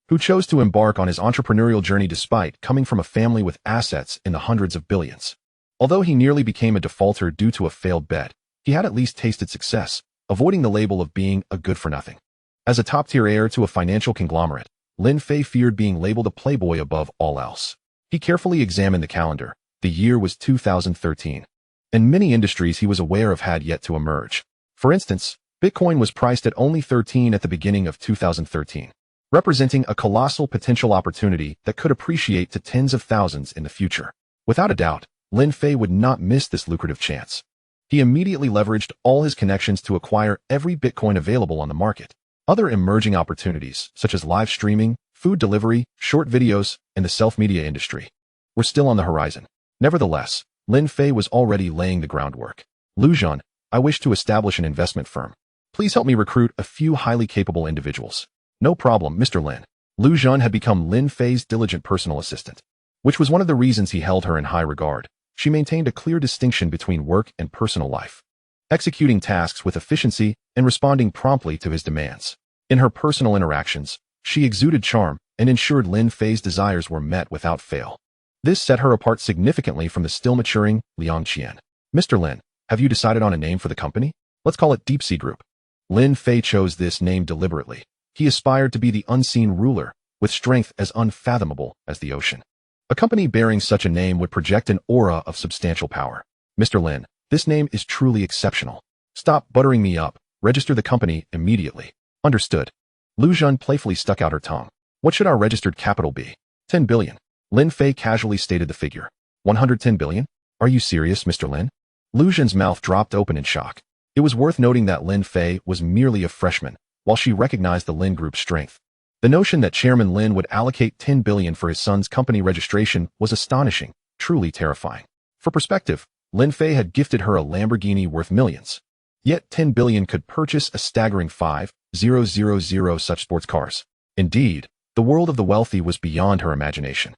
S1: who chose to embark on his entrepreneurial journey despite coming from a family with assets in the hundreds of billions. Although he nearly became a defaulter due to a failed bet, he had at least tasted success, avoiding the label of being a good-for-nothing. As a top-tier heir to a financial conglomerate, Lin Fei feared being labeled a playboy above all else. He carefully examined the calendar. The year was 2013, and many industries he was aware of had yet to emerge. For instance, Bitcoin was priced at only 13 at the beginning of 2013, representing a colossal potential opportunity that could appreciate to tens of thousands in the future. Without a doubt, Lin Fei would not miss this lucrative chance. He immediately leveraged all his connections to acquire every Bitcoin available on the market. Other emerging opportunities, such as live streaming, food delivery, short videos, and the self-media industry, were still on the horizon. Nevertheless, Lin Fei was already laying the groundwork. Lu Jun, I wish to establish an investment firm. Please help me recruit a few highly capable individuals. No problem, Mr. Lin. Lu Jun had become Lin Fei's diligent personal assistant, which was one of the reasons he held her in high regard. She maintained a clear distinction between work and personal life, executing tasks with efficiency and responding promptly to his demands. In her personal interactions, she exuded charm and ensured Lin Fei's desires were met without fail. This set her apart significantly from the still-maturing Liang Qian. Mr. Lin, have you decided on a name for the company? Let's call it Deep Sea Group. Lin Fei chose this name deliberately. He aspired to be the unseen ruler, with strength as unfathomable as the ocean. A company bearing such a name would project an aura of substantial power. Mr. Lin, this name is truly exceptional. Stop buttering me up. Register the company immediately. Understood. Lu Jun playfully stuck out her tongue. What should our registered capital be? 10 billion. Lin Fei casually stated the figure. 110 billion? Are you serious, Mr. Lin? Lu Jun's mouth dropped open in shock. It was worth noting that Lin Fei was merely a freshman, while she recognized the Lin Group's strength. The notion that Chairman Lin would allocate 10 billion for his son's company registration was astonishing, truly terrifying. For perspective, Lin Fei had gifted her a Lamborghini worth millions. Yet 10 billion could purchase a staggering 5,000 such sports cars. Indeed, the world of the wealthy was beyond her imagination.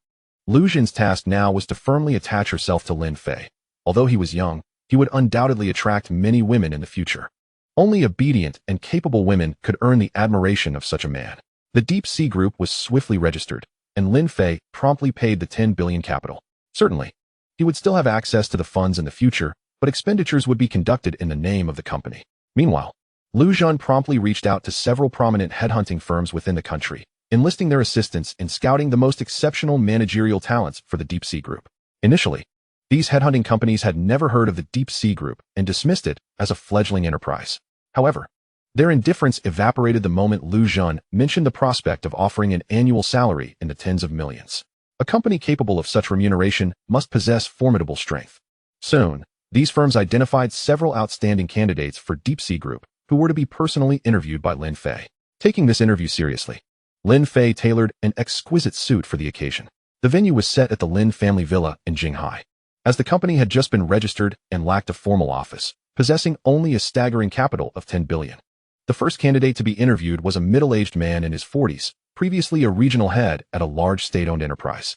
S1: Lu Jun's task now was to firmly attach herself to Lin Fei. Although he was young, he would undoubtedly attract many women in the future. Only obedient and capable women could earn the admiration of such a man. The Deep Sea Group was swiftly registered, and Lin Fei promptly paid the 10 billion capital. Certainly, he would still have access to the funds in the future, but expenditures would be conducted in the name of the company. Meanwhile, Lu Jun promptly reached out to several prominent headhunting firms within the country, enlisting their assistance in scouting the most exceptional managerial talents for the Deep Sea Group. Initially, these headhunting companies had never heard of the Deep Sea Group and dismissed it as a fledgling enterprise. However, their indifference evaporated the moment Lu Jun mentioned the prospect of offering an annual salary in the tens of millions. A company capable of such remuneration must possess formidable strength. Soon, these firms identified several outstanding candidates for Deep Sea Group who were to be personally interviewed by Lin Fei. Taking this interview seriously, Lin Fei tailored an exquisite suit for the occasion. The venue was set at the Lin family villa in Jinghai. As the company had just been registered and lacked a formal office, possessing only a staggering capital of 10 billion. The first candidate to be interviewed was a middle-aged man in his 40s, previously a regional head at a large state-owned enterprise.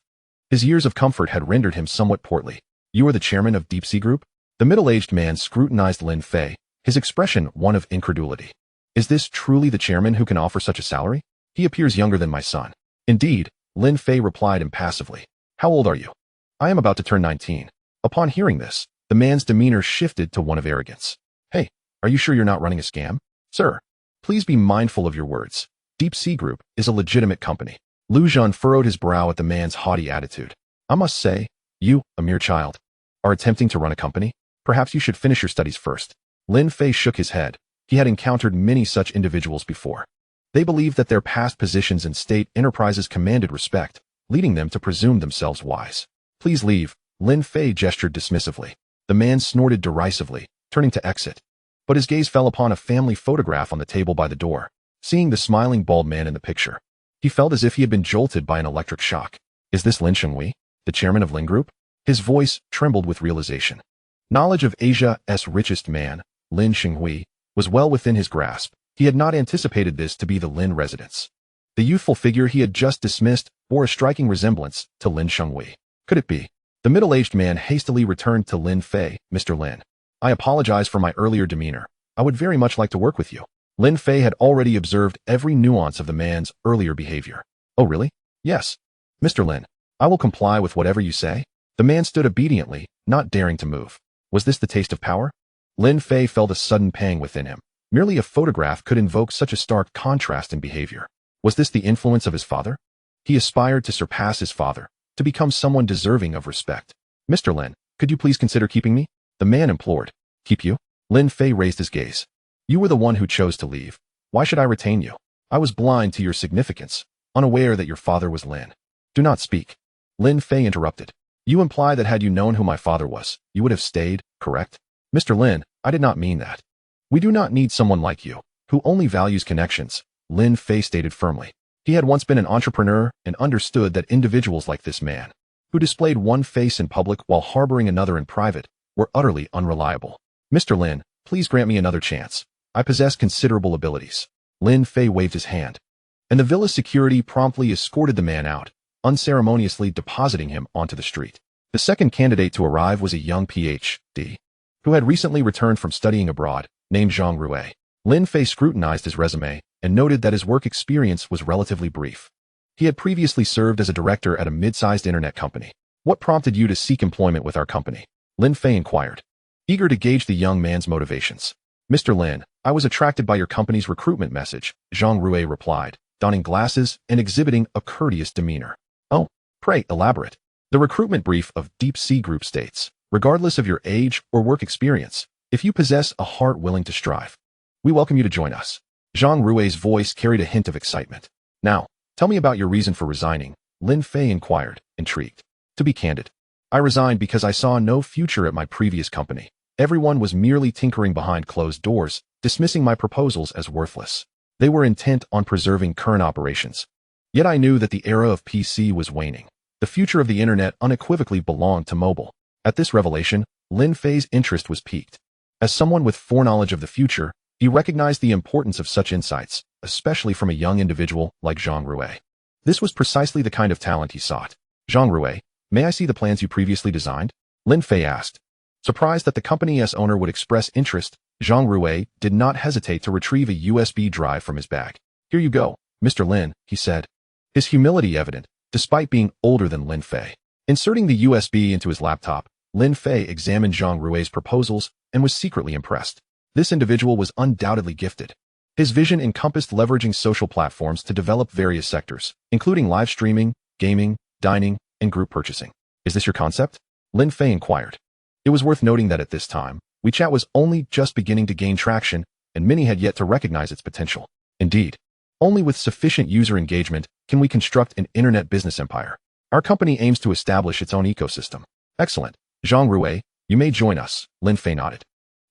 S1: His years of comfort had rendered him somewhat portly. "You are the chairman of Deep Sea Group?" The middle-aged man scrutinized Lin Fei, his expression one of incredulity. "Is this truly the chairman who can offer such a salary? He appears younger than my son." "Indeed," Lin Fei replied impassively. "How old are you?" "I am about to turn 19. Upon hearing this, the man's demeanor shifted to one of arrogance. "Hey, are you sure you're not running a scam?" "Sir, please be mindful of your words. Deep Sea Group is a legitimate company." Lu Zhan furrowed his brow at the man's haughty attitude. "I must say, you, a mere child, are attempting to run a company? Perhaps you should finish your studies first." Lin Fei shook his head. He had encountered many such individuals before. They believed that their past positions in state enterprises commanded respect, leading them to presume themselves wise. "Please leave," Lin Fei gestured dismissively. The man snorted derisively, turning to exit. But his gaze fell upon a family photograph on the table by the door. Seeing the smiling bald man in the picture, he felt as if he had been jolted by an electric shock. "Is this Lin Shenghui, the chairman of Lin Group?" His voice trembled with realization. Knowledge of Asia's richest man, Lin Shenghui, was well within his grasp. He had not anticipated this to be the Lin residence. The youthful figure he had just dismissed bore a striking resemblance to Lin Shenghui. Could it be? The middle-aged man hastily returned to Lin Fei. "Mr. Lin, I apologize for my earlier demeanor. I would very much like to work with you." Lin Fei had already observed every nuance of the man's earlier behavior. "Oh really? Yes. Mr. Lin, I will comply with whatever you say." The man stood obediently, not daring to move. Was this the taste of power? Lin Fei felt a sudden pang within him. Merely a photograph could invoke such a stark contrast in behavior. Was this the influence of his father? He aspired to surpass his father, to become someone deserving of respect. "Mr. Lin, could you please consider keeping me?" The man implored. "Keep you?" Lin Fei raised his gaze. "You were the one who chose to leave. Why should I retain you? I was blind to your significance, unaware that your father was Lin." "Do not speak." Lin Fei interrupted. "You imply that had you known who my father was, you would have stayed, correct?" "Mr. Lin, I did not mean that. We do not need someone like you, who only values connections," Lin Fei stated firmly. He had once been an entrepreneur and understood that individuals like this man, who displayed one face in public while harboring another in private, were utterly unreliable. "Mr. Lin, please grant me another chance. I possess considerable abilities." Lin Fei waved his hand, and the villa's security promptly escorted the man out, unceremoniously depositing him onto the street. The second candidate to arrive was a young Ph.D. who had recently returned from studying abroad, named Zhang Rui. Lin Fei scrutinized his resume and noted that his work experience was relatively brief. He had previously served as a director at a mid-sized internet company. "What prompted you to seek employment with our company?" Lin Fei inquired, eager to gauge the young man's motivations. "Mr. Lin, I was attracted by your company's recruitment message," Zhang Rui replied, donning glasses and exhibiting a courteous demeanor. "Oh, pray elaborate." The recruitment brief of Deep Sea Group states, "Regardless of your age or work experience, if you possess a heart willing to strive, we welcome you to join us." Zhang Rui's voice carried a hint of excitement. "Now, tell me about your reason for resigning," Lin Fei inquired, intrigued. "To be candid, I resigned because I saw no future at my previous company. Everyone was merely tinkering behind closed doors, dismissing my proposals as worthless. They were intent on preserving current operations. Yet I knew that the era of PC was waning. The future of the internet unequivocally belonged to mobile." At this revelation, Lin Fei's interest was piqued. As someone with foreknowledge of the future, he recognized the importance of such insights, especially from a young individual like Zhang Rui. This was precisely the kind of talent he sought. "Zhang Rui, may I see the plans you previously designed?" Lin Fei asked. Surprised that the company's owner would express interest, Zhang Rui did not hesitate to retrieve a USB drive from his bag. "Here you go, Mr. Lin," he said, his humility evident, despite being older than Lin Fei. Inserting the USB into his laptop, Lin Fei examined Zhang Rui's proposals and was secretly impressed. This individual was undoubtedly gifted. His vision encompassed leveraging social platforms to develop various sectors, including live streaming, gaming, dining, and group purchasing. "Is this your concept?" Lin Fei inquired. It was worth noting that at this time, WeChat was only just beginning to gain traction, and many had yet to recognize its potential. Indeed, only with sufficient user engagement can we construct an internet business empire. Our company aims to establish its own ecosystem. "Excellent. Zhang Rui, you may join us," Lin Fei nodded.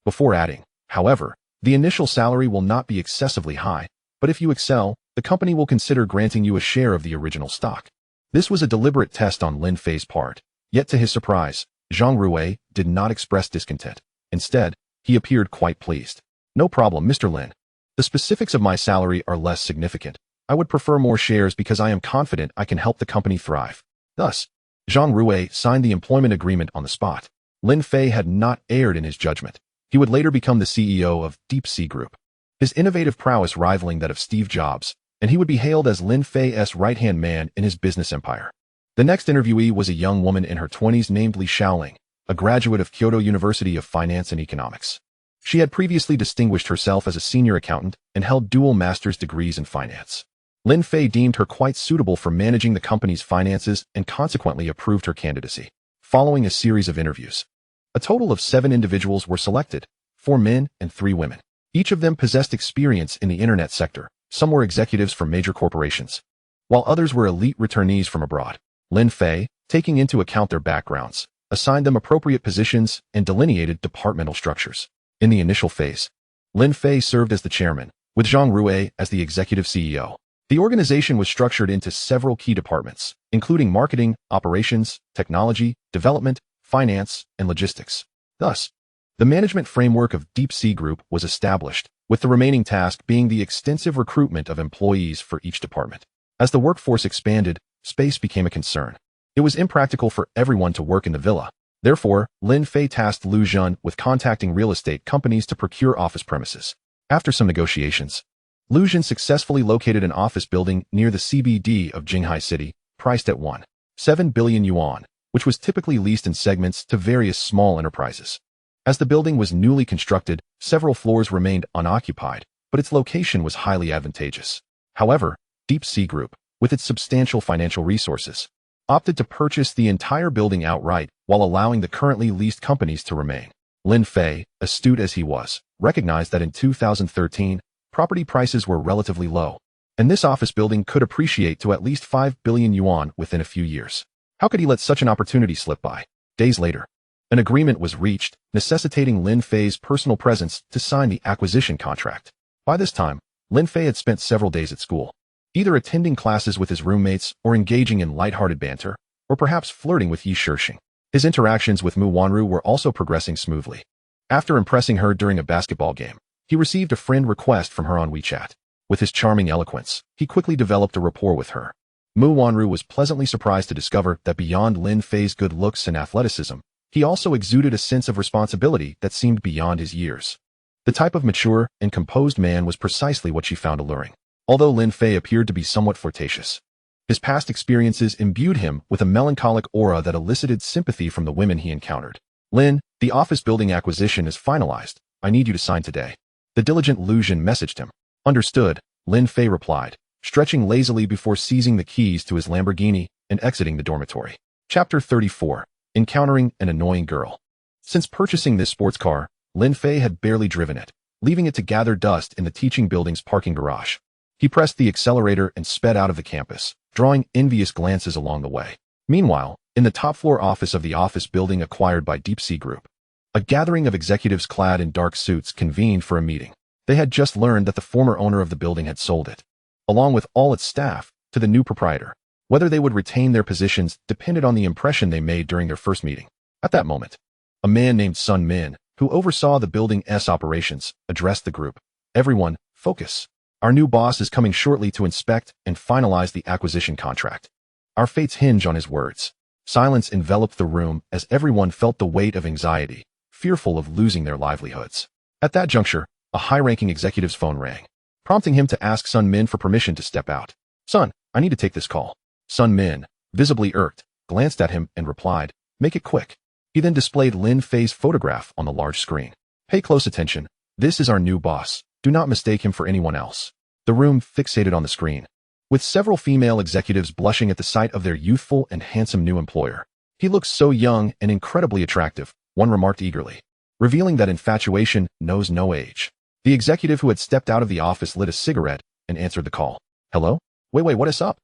S1: Before adding, "However, the initial salary will not be excessively high, but if you excel, the company will consider granting you a share of the original stock." This was a deliberate test on Lin Fei's part, yet to his surprise, Zhang Rui did not express discontent. Instead, He appeared quite pleased. No problem, Mr. Lin. The specifics of my salary are less significant. I would prefer more shares because I am confident I can help the company thrive. Thus, Zhang Rui signed the employment agreement on the spot. Lin Fei had not erred in his judgment. He would later become the CEO of Deep Sea Group, his innovative prowess rivaling that of Steve Jobs, and he would be hailed as Lin Fei's right-hand man in his business empire. The next interviewee was a young woman in her 20s named Li Xiaoling, a graduate of Kyoto University of Finance and Economics. She had previously distinguished herself as a senior accountant and held dual master's degrees in finance. Lin Fei deemed her quite suitable for managing the company's finances and consequently approved her candidacy. Following a series of interviews, a total of 7 individuals were selected, 4 men and 3 women. Each of them possessed experience in the internet sector. Some were executives from major corporations, while others were elite returnees from abroad. Lin Fei, taking into account their backgrounds, assigned them appropriate positions and delineated departmental structures. In the initial phase, Lin Fei served as the chairman, with Zhang Rui as the executive CEO. The organization was structured into several key departments, including marketing, operations, technology, development, finance, and logistics. Thus, the management framework of Deep Sea Group was established, with the remaining task being the extensive recruitment of employees for each department. As the workforce expanded, space became a concern. It was impractical for everyone to work in the villa. Therefore, Lin Fei tasked Lu Zhen with contacting real estate companies to procure office premises. After some negotiations, Lu Zhen successfully located an office building near the CBD of Jinghai City, priced at 1.7 billion yuan, which was typically leased in segments to various small enterprises. As the building was newly constructed, several floors remained unoccupied, but its location was highly advantageous. However, Deep Sea Group, with its substantial financial resources, opted to purchase the entire building outright while allowing the currently leased companies to remain. Lin Fei, astute as he was, recognized that in 2013, property prices were relatively low, and this office building could appreciate to at least 5 billion yuan within a few years. How could he let such an opportunity slip by? Days later, an agreement was reached, necessitating Lin Fei's personal presence to sign the acquisition contract. By this time, Lin Fei had spent several days at school, either attending classes with his roommates or engaging in lighthearted banter, or perhaps flirting with Yi Shixing. His interactions with Mu Wanru were also progressing smoothly. After impressing her during a basketball game, he received a friend request from her on WeChat. With his charming eloquence, he quickly developed a rapport with her. Mu Wanru was pleasantly surprised to discover that beyond Lin Fei's good looks and athleticism, he also exuded a sense of responsibility that seemed beyond his years. The type of mature and composed man was precisely what she found alluring. Although Lin Fei appeared to be somewhat flirtatious, his past experiences imbued him with a melancholic aura that elicited sympathy from the women he encountered. Lin, the office building acquisition is finalized. I need you to sign today. The diligent Lu Zhen messaged him. Understood, Lin Fei replied, stretching lazily before seizing the keys to his Lamborghini and exiting the dormitory. Chapter 34. Encountering an annoying girl. Since purchasing this sports car, Lin Fei had barely driven it, leaving it to gather dust in the teaching building's parking garage. He pressed the accelerator and sped out of the campus, drawing envious glances along the way. Meanwhile, in the top-floor office of the office building acquired by Deep Sea Group, a gathering of executives clad in dark suits convened for a meeting. They had just learned that the former owner of the building had sold it, along with all its staff, to the new proprietor. Whether they would retain their positions depended on the impression they made during their first meeting. At that moment, a man named Sun Min, who oversaw the building's operations, addressed the group. Everyone, focus. Our new boss is coming shortly to inspect and finalize the acquisition contract. Our fates hinge on his words. Silence enveloped the room as everyone felt the weight of anxiety, fearful of losing their livelihoods. At that juncture, a high-ranking executive's phone rang, prompting him to ask Sun Min for permission to step out. Sun, I need to take this call. Sun Min, visibly irked, glanced at him and replied, make it quick. He then displayed Lin Fei's photograph on the large screen. Pay close attention. This is our new boss. Do not mistake him for anyone else. The room fixated on the screen, with several female executives blushing at the sight of their youthful and handsome new employer. He looks so young and incredibly attractive, one remarked eagerly, revealing that infatuation knows no age. The executive who had stepped out of the office lit a cigarette and answered the call. Hello? Wait, what is up?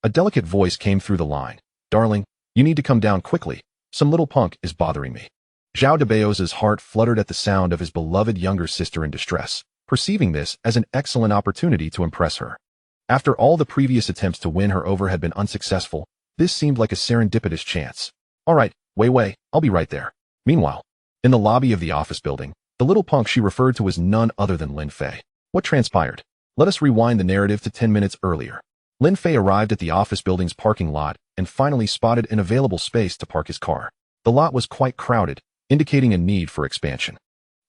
S1: A delicate voice came through the line. Darling, you need to come down quickly. Some little punk is bothering me. Zhao Debeos's heart fluttered at the sound of his beloved younger sister in distress, perceiving this as an excellent opportunity to impress her. After all the previous attempts to win her over had been unsuccessful, this seemed like a serendipitous chance. All right, Wei, I'll be right there. Meanwhile, in the lobby of the office building, The little punk she referred to was none other than Lin Fei. What transpired? Let us rewind the narrative to 10 minutes earlier. Lin Fei arrived at the office building's parking lot and finally spotted an available space to park his car. The lot was quite crowded, indicating a need for expansion.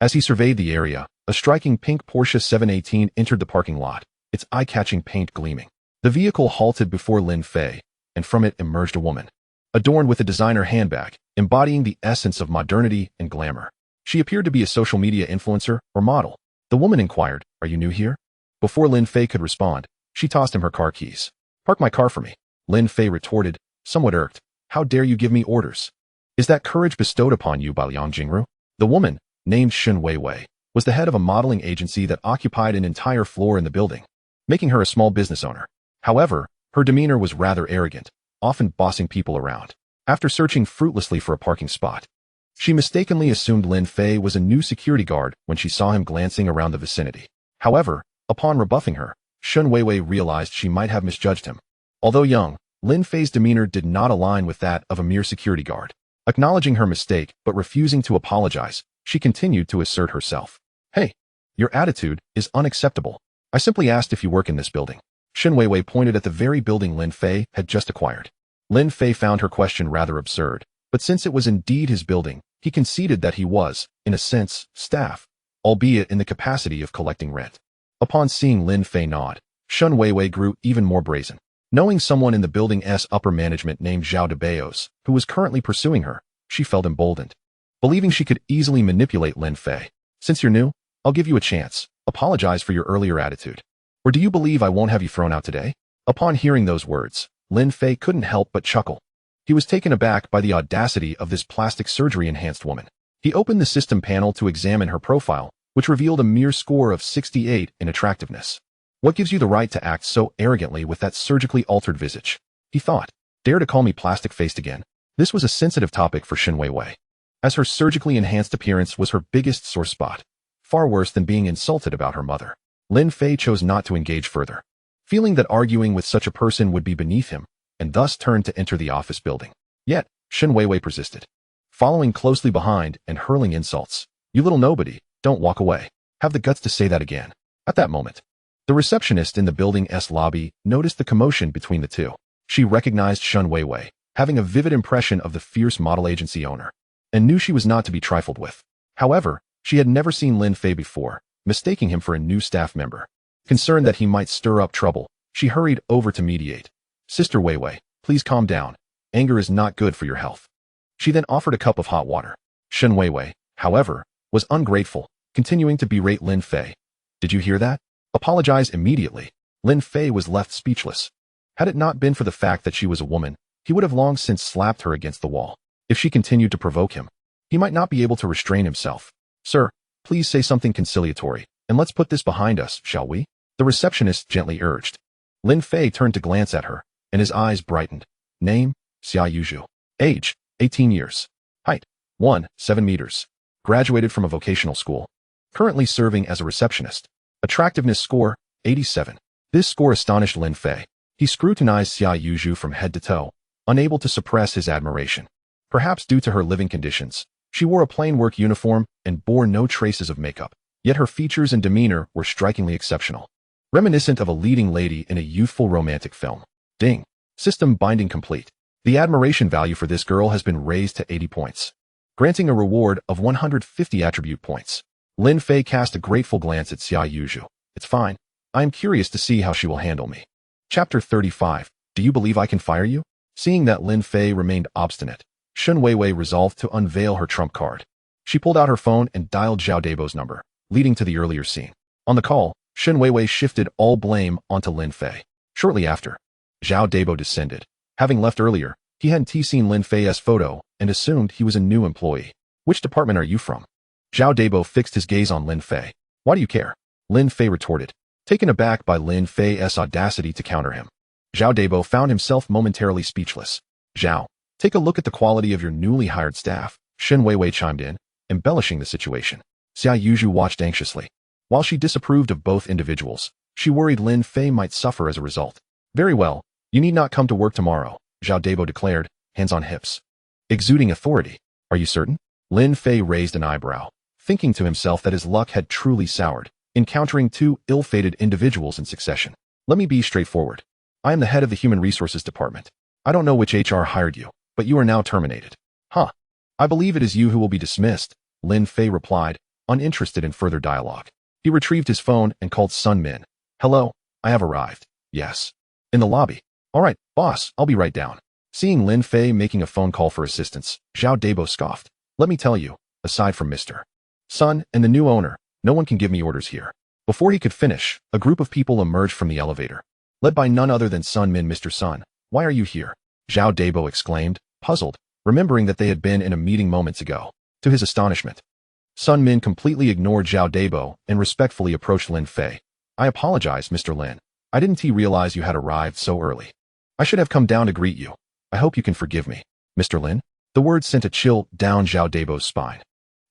S1: As he surveyed the area, a striking pink Porsche 718 entered the parking lot, its eye-catching paint gleaming. The vehicle halted before Lin Fei, and from it emerged a woman, adorned with a designer handbag, embodying the essence of modernity and glamour. She appeared to be a social media influencer or model. The woman inquired, "Are you new here?" Before Lin Fei could respond, she tossed him her car keys. "Park my car for me." Lin Fei retorted, somewhat irked. "How dare you give me orders? Is that courage bestowed upon you by Liang Jingru?" The woman, named Shen Weiwei, was the head of a modeling agency that occupied an entire floor in the building, making her a small business owner. However, her demeanor was rather arrogant, often bossing people around. After searching fruitlessly for a parking spot, she mistakenly assumed Lin Fei was a new security guard when she saw him glancing around the vicinity. However, upon rebuffing her, Shen Weiwei realized she might have misjudged him. Although young, Lin Fei's demeanor did not align with that of a mere security guard. Acknowledging her mistake but refusing to apologize, she continued to assert herself. "Hey, your attitude is unacceptable. I simply asked if you work in this building." Shen Weiwei pointed at the very building Lin Fei had just acquired. Lin Fei found her question rather absurd, but since it was indeed his building, he conceded that he was, in a sense, staff, albeit in the capacity of collecting rent. Upon seeing Lin Fei nod, Shen Weiwei grew even more brazen. Knowing someone in the building's upper management named Zhao Debayos, who was currently pursuing her, she felt emboldened. Believing she could easily manipulate Lin Fei. "Since you're new, I'll give you a chance. Apologize for your earlier attitude. Or do you believe I won't have you thrown out today?" Upon hearing those words, Lin Fei couldn't help but chuckle. He was taken aback by the audacity of this plastic surgery-enhanced woman. He opened the system panel to examine her profile, which revealed a mere score of 68 in attractiveness. "What gives you the right to act so arrogantly with that surgically altered visage?" he thought. "Dare to call me plastic-faced again?" This was a sensitive topic for Shen Weiwei, as her surgically enhanced appearance was her biggest sore spot, far worse than being insulted about her mother. Lin Fei chose not to engage further, feeling that arguing with such a person would be beneath him, and thus turned to enter the office building. Yet, Shen Weiwei persisted, following closely behind and hurling insults. "You little nobody, don't walk away. Have the guts to say that again." At that moment, the receptionist in the building's lobby noticed the commotion between the two. She recognized Shen Weiwei, having a vivid impression of the fierce model agency owner, and knew she was not to be trifled with. However, she had never seen Lin Fei before, mistaking him for a new staff member. Concerned that he might stir up trouble, she hurried over to mediate. "Sister Weiwei, please calm down. Anger is not good for your health." She then offered a cup of hot water. Shen Weiwei, however, was ungrateful, continuing to berate Lin Fei. "Did you hear that? Apologize immediately." Lin Fei was left speechless. Had it not been for the fact that she was a woman, he would have long since slapped her against the wall. If she continued to provoke him, he might not be able to restrain himself. "Sir, please say something conciliatory, and let's put this behind us, shall we?" the receptionist gently urged. Lin Fei turned to glance at her, and his eyes brightened. Name, Xia Yuzhu. Age, 18 years. Height, 1.7 meters. Graduated from a vocational school. Currently serving as a receptionist. Attractiveness score, 87. This score astonished Lin Fei. He scrutinized Xia Yuzhu from head to toe, unable to suppress his admiration. Perhaps due to her living conditions, she wore a plain work uniform and bore no traces of makeup. Yet her features and demeanor were strikingly exceptional, reminiscent of a leading lady in a youthful romantic film. Ding. System binding complete. The admiration value for this girl has been raised to 80 points, granting a reward of 150 attribute points. Lin Fei cast a grateful glance at Xia Yuzhu. "It's fine. I am curious to see how she will handle me." Chapter 35. Do you believe I can fire you? Seeing that Lin Fei remained obstinate, Shen Weiwei resolved to unveil her trump card. She pulled out her phone and dialed Zhao Debo's number, leading to the earlier scene. On the call, Shen Weiwei shifted all blame onto Lin Fei. Shortly after, Zhao Debo descended. Having left earlier, he hadn't seen Lin Fei's photo and assumed he was a new employee. "Which department are you from?" Zhao Debo fixed his gaze on Lin Fei. "Why do you care?" Lin Fei retorted, taken aback by Lin Fei's audacity to counter him. Zhao Debo found himself momentarily speechless. "Zhao, take a look at the quality of your newly hired staff," Shen Weiwei chimed in, embellishing the situation. Xia Yuzhu watched anxiously. While she disapproved of both individuals, she worried Lin Fei might suffer as a result. "Very well, you need not come to work tomorrow," Zhao Debo declared, hands on hips, exuding authority. "Are you certain?" Lin Fei raised an eyebrow, thinking to himself that his luck had truly soured, encountering two ill-fated individuals in succession. Let me be straightforward. I am the head of the Human Resources Department. I don't know which HR hired you, but you are now terminated. Huh. I believe it is you who will be dismissed, Lin Fei replied, uninterested in further dialogue. He retrieved his phone and called Sun Min. Hello, I have arrived. Yes. In the lobby. All right, boss, I'll be right down. Seeing Lin Fei making a phone call for assistance, Zhao Dabo scoffed. Let me tell you, aside from Mr. Sun and the new owner, no one can give me orders here. Before he could finish, a group of people emerged from the elevator. Led by none other than Sun Min. Mr. Sun, why are you here? Zhao Dabo exclaimed, puzzled, remembering that they had been in a meeting moments ago. To his astonishment, Sun Min completely ignored Zhao Dabo and respectfully approached Lin Fei. I apologize, Mr. Lin. I didn't realize you had arrived so early. I should have come down to greet you. I hope you can forgive me. Mr. Lin? The words sent a chill down Zhao Dabo's spine.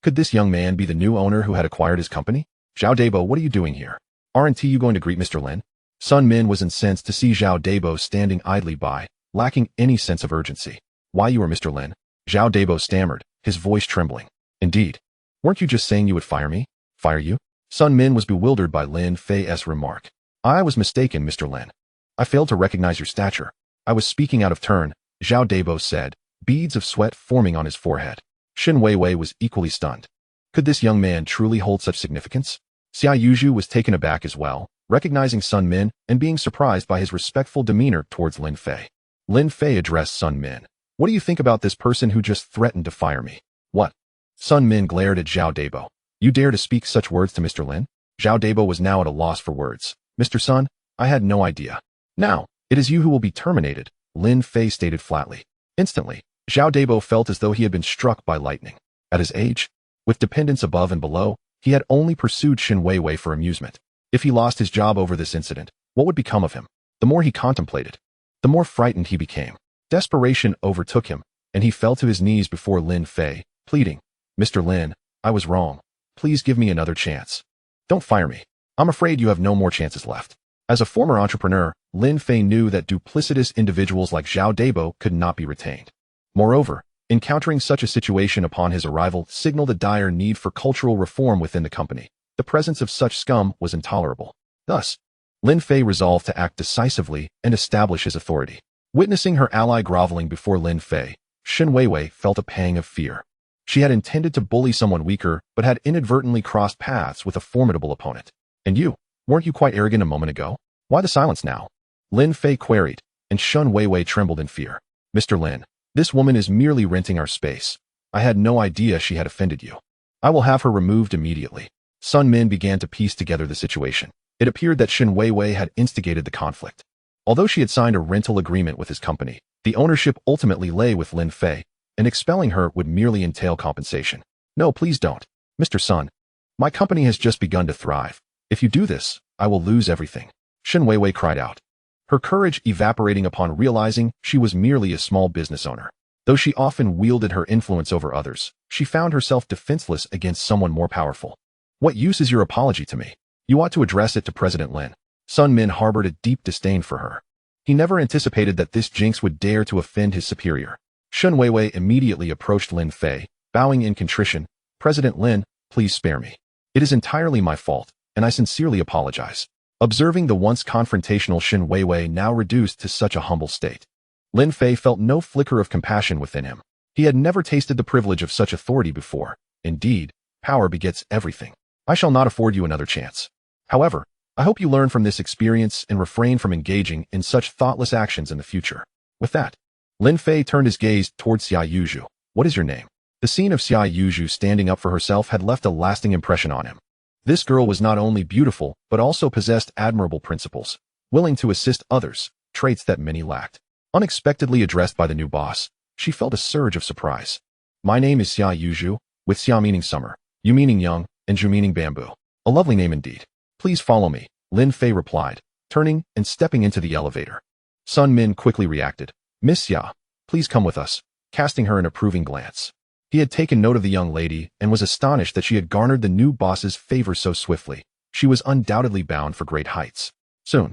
S1: Could this young man be the new owner who had acquired his company? Zhao Dabo, what are you doing here? Aren't you going to greet Mr. Lin? Sun Min was incensed to see Zhao Dabo standing idly by, lacking any sense of urgency. Why you are Mr. Lin? Zhao Dabo stammered, his voice trembling. Indeed. Weren't you just saying you would fire me? Fire you? Sun Min was bewildered by Lin Fei's remark. I was mistaken, Mr. Lin. I failed to recognize your stature. I was speaking out of turn, Zhao Dabo said, beads of sweat forming on his forehead. Shin Weiwei was equally stunned. Could this young man truly hold such significance? Xia Yuzhu was taken aback as well, recognizing Sun Min and being surprised by his respectful demeanor towards Lin Fei. Lin Fei addressed Sun Min. What do you think about this person who just threatened to fire me? What? Sun Min glared at Zhao Dabo. You dare to speak such words to Mr. Lin? Zhao Dabo was now at a loss for words. Mr. Sun, I had no idea. Now, it is you who will be terminated, Lin Fei stated flatly. Instantly, Zhao Dabo felt as though he had been struck by lightning. At his age, with dependents above and below, he had only pursued Shin Weiwei for amusement. If he lost his job over this incident, what would become of him? The more he contemplated, the more frightened he became. Desperation overtook him, and he fell to his knees before Lin Fei, pleading, Mr. Lin, I was wrong. Please give me another chance. Don't fire me. I'm afraid you have no more chances left. As a former entrepreneur, Lin Fei knew that duplicitous individuals like Zhao Dabo could not be retained. Moreover, encountering such a situation upon his arrival signaled a dire need for cultural reform within the company. The presence of such scum was intolerable. Thus, Lin Fei resolved to act decisively and establish his authority. Witnessing her ally groveling before Lin Fei, Shin Weiwei felt a pang of fear. She had intended to bully someone weaker, but had inadvertently crossed paths with a formidable opponent. And you, weren't you quite arrogant a moment ago? Why the silence now? Lin Fei queried, and Shin Weiwei trembled in fear. Mr. Lin, this woman is merely renting our space. I had no idea she had offended you. I will have her removed immediately. Sun Min began to piece together the situation. It appeared that Shin Weiwei had instigated the conflict. Although she had signed a rental agreement with his company, the ownership ultimately lay with Lin Fei, and expelling her would merely entail compensation. No, please don't. Mr. Sun, my company has just begun to thrive. If you do this, I will lose everything. Shin Weiwei cried out, her courage evaporating upon realizing she was merely a small business owner. Though she often wielded her influence over others, she found herself defenseless against someone more powerful. What use is your apology to me? You ought to address it to President Lin. Sun Min harbored a deep disdain for her. He never anticipated that this jinx would dare to offend his superior. Shin Weiwei immediately approached Lin Fei, bowing in contrition. President Lin, please spare me. It is entirely my fault, and I sincerely apologize. Observing the once confrontational Shin Weiwei now reduced to such a humble state, Lin Fei felt no flicker of compassion within him. He had never tasted the privilege of such authority before. Indeed, power begets everything. I shall not afford you another chance. However, I hope you learn from this experience and refrain from engaging in such thoughtless actions in the future. With that, Lin Fei turned his gaze towards Xia Yuzhu. What is your name? The scene of Xia Yuzhu standing up for herself had left a lasting impression on him. This girl was not only beautiful, but also possessed admirable principles, willing to assist others, traits that many lacked. Unexpectedly addressed by the new boss, she felt a surge of surprise. My name is Xia Yuzhu, with Xia meaning summer, Yu meaning young, and Zhu meaning bamboo. A lovely name indeed. Please follow me, Lin Fei replied, turning and stepping into the elevator. Sun Min quickly reacted. Miss Xia, please come with us, casting her an approving glance. He had taken note of the young lady and was astonished that she had garnered the new boss's favor so swiftly. She was undoubtedly bound for great heights. Soon,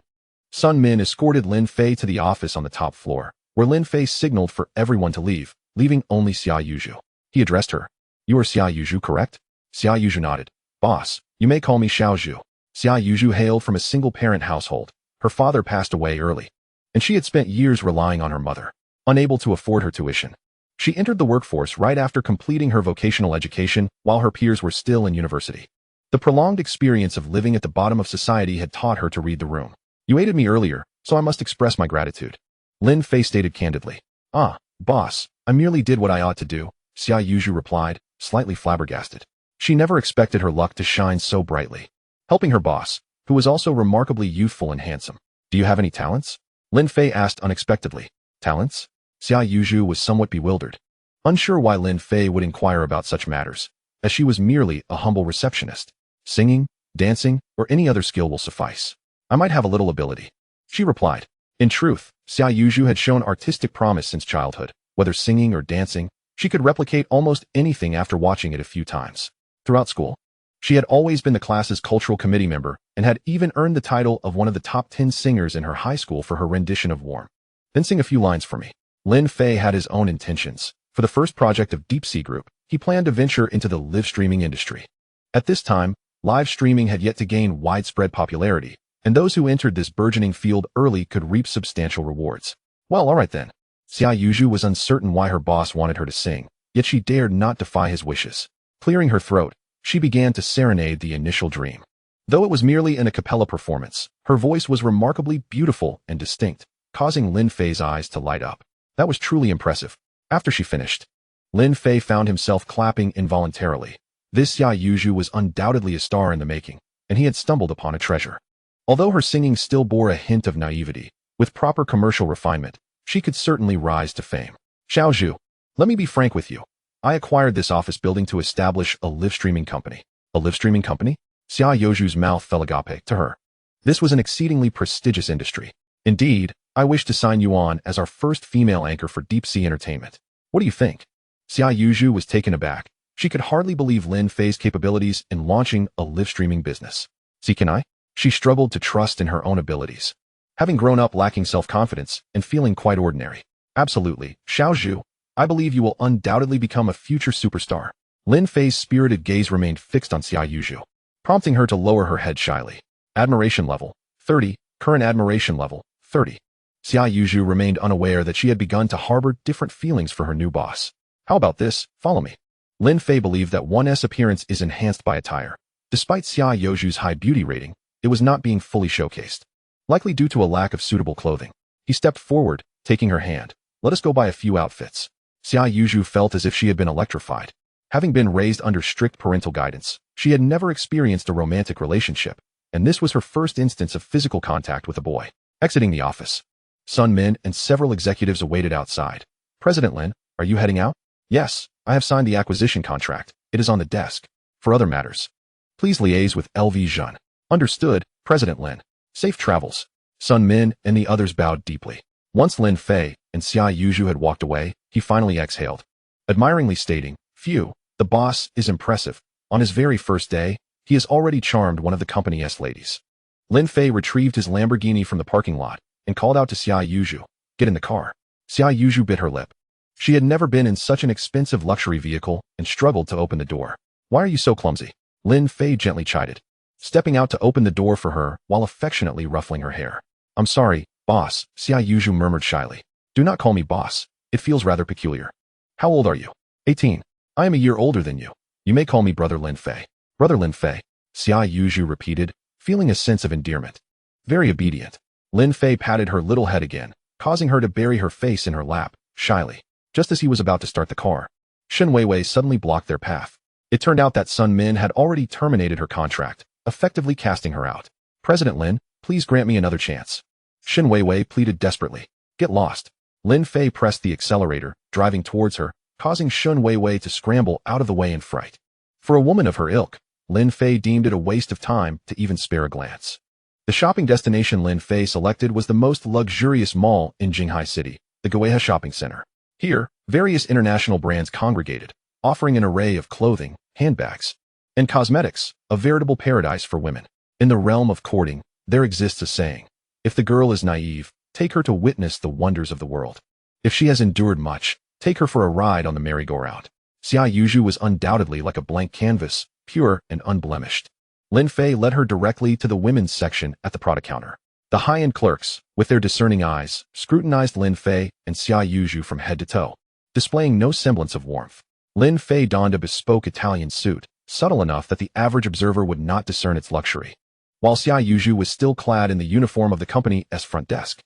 S1: Sun Min escorted Lin Fei to the office on the top floor, where Lin Fei signaled for everyone to leave, leaving only Xia Yuzhu. He addressed her. You are Xia Yuzhu, correct? Xia Yuzhu nodded. Boss, you may call me Xiao Zhu. Xia Yuzhu hailed from a single-parent household. Her father passed away early, and she had spent years relying on her mother, unable to afford her tuition. She entered the workforce right after completing her vocational education while her peers were still in university. The prolonged experience of living at the bottom of society had taught her to read the room. You aided me earlier, so I must express my gratitude. Lin Fei stated candidly. Ah, boss, I merely did what I ought to do, Xia Yuzhu replied, slightly flabbergasted. She never expected her luck to shine so brightly. Helping her boss, who was also remarkably youthful and handsome. Do you have any talents? Lin Fei asked unexpectedly. Talents? Xia Yuzhu was somewhat bewildered, unsure why Lin Fei would inquire about such matters, as she was merely a humble receptionist. Singing, dancing, or any other skill will suffice. I might have a little ability, she replied. In truth, Xia Yuzhu had shown artistic promise since childhood. Whether singing or dancing, she could replicate almost anything after watching it a few times. Throughout school, she had always been the class's cultural committee member and had even earned the title of one of the top 10 singers in her high school for her rendition of Warm. Then sing a few lines for me. Lin Fei had his own intentions. For the first project of Deep Sea Group, he planned to venture into the live streaming industry. At this time, live streaming had yet to gain widespread popularity, and those who entered this burgeoning field early could reap substantial rewards. Well, all right then. Xia Yuzhu was uncertain why her boss wanted her to sing, yet she dared not defy his wishes. Clearing her throat, she began to serenade the initial dream. Though it was merely an a cappella performance, her voice was remarkably beautiful and distinct, causing Lin Fei's eyes to light up. That was truly impressive. After she finished, Lin Fei found himself clapping involuntarily. This Xia Yuzhu was undoubtedly a star in the making, and he had stumbled upon a treasure. Although her singing still bore a hint of naivety, with proper commercial refinement, she could certainly rise to fame. Xiao Zhu, let me be frank with you. I acquired this office building to establish a live streaming company. A live streaming company? Xia Yuzhu's mouth fell agape to her. This was an exceedingly prestigious industry. Indeed, I wish to sign you on as our first female anchor for Deep Sea Entertainment. What do you think? Xia Yuzhu was taken aback. She could hardly believe Lin Fei's capabilities in launching a live streaming business. See, can I? She struggled to trust in her own abilities, having grown up lacking self-confidence and feeling quite ordinary. Absolutely, Xiao Zhu, I believe you will undoubtedly become a future superstar. Lin Fei's spirited gaze remained fixed on Xia Yuzhu, prompting her to lower her head shyly. Admiration level, 30. Current admiration level, 30. Xia Yuzhu remained unaware that she had begun to harbor different feelings for her new boss. How about this? Follow me. Lin Fei believed that one's appearance is enhanced by attire. Despite Xia Yuzhu's high beauty rating, it was not being fully showcased, likely due to a lack of suitable clothing. He stepped forward, taking her hand. Let us go buy a few outfits. Xia Yuzhu felt as if she had been electrified. Having been raised under strict parental guidance, she had never experienced a romantic relationship, and this was her first instance of physical contact with a boy. Exiting the office, Sun Min and several executives awaited outside. President Lin, are you heading out? Yes, I have signed the acquisition contract. It is on the desk. For other matters, please liaise with LV Zhen. Understood, President Lin. Safe travels. Sun Min and the others bowed deeply. Once Lin Fei and Xia Yuzhu had walked away, he finally exhaled, admiringly stating, "Phew, the boss is impressive. On his very first day, he has already charmed one of the company's ladies." Lin Fei retrieved his Lamborghini from the parking lot and called out to Xia Yuzhu, "Get in the car." Xia Yuzhu bit her lip. She had never been in such an expensive luxury vehicle and struggled to open the door. "Why are you so clumsy?" Lin Fei gently chided, stepping out to open the door for her while affectionately ruffling her hair. "I'm sorry, boss," Xia Yuzhu murmured shyly. "Do not call me boss. It feels rather peculiar." "How old are you?" 18. "I am a year older than you. You may call me Brother Lin Fei." "Brother Lin Fei," Xia Yuzhu repeated, feeling a sense of endearment. Very obedient, Lin Fei patted her little head again, causing her to bury her face in her lap, shyly. Just as he was about to start the car, Shen Weiwei suddenly blocked their path. It turned out that Sun Min had already terminated her contract, effectively casting her out. "President Lin, please grant me another chance." Shen Weiwei pleaded desperately. "Get lost." Lin Fei pressed the accelerator, driving towards her, causing Shen Weiwei to scramble out of the way in fright. For a woman of her ilk, Lin Fei deemed it a waste of time to even spare a glance. The shopping destination Lin Fei selected was the most luxurious mall in Jinghai City, the Guohe Shopping Center. Here, various international brands congregated, offering an array of clothing, handbags, and cosmetics, a veritable paradise for women. In the realm of courting, there exists a saying: if the girl is naive, take her to witness the wonders of the world. If she has endured much, take her for a ride on the merry-go-round. Xia Yuzhu was undoubtedly like a blank canvas, pure and unblemished. Lin Fei led her directly to the women's section at the product counter. The high-end clerks, with their discerning eyes, scrutinized Lin Fei and Xia Yuzhu from head to toe, displaying no semblance of warmth. Lin Fei donned a bespoke Italian suit, subtle enough that the average observer would not discern its luxury, while Xia Yuzhu was still clad in the uniform of the company's front desk.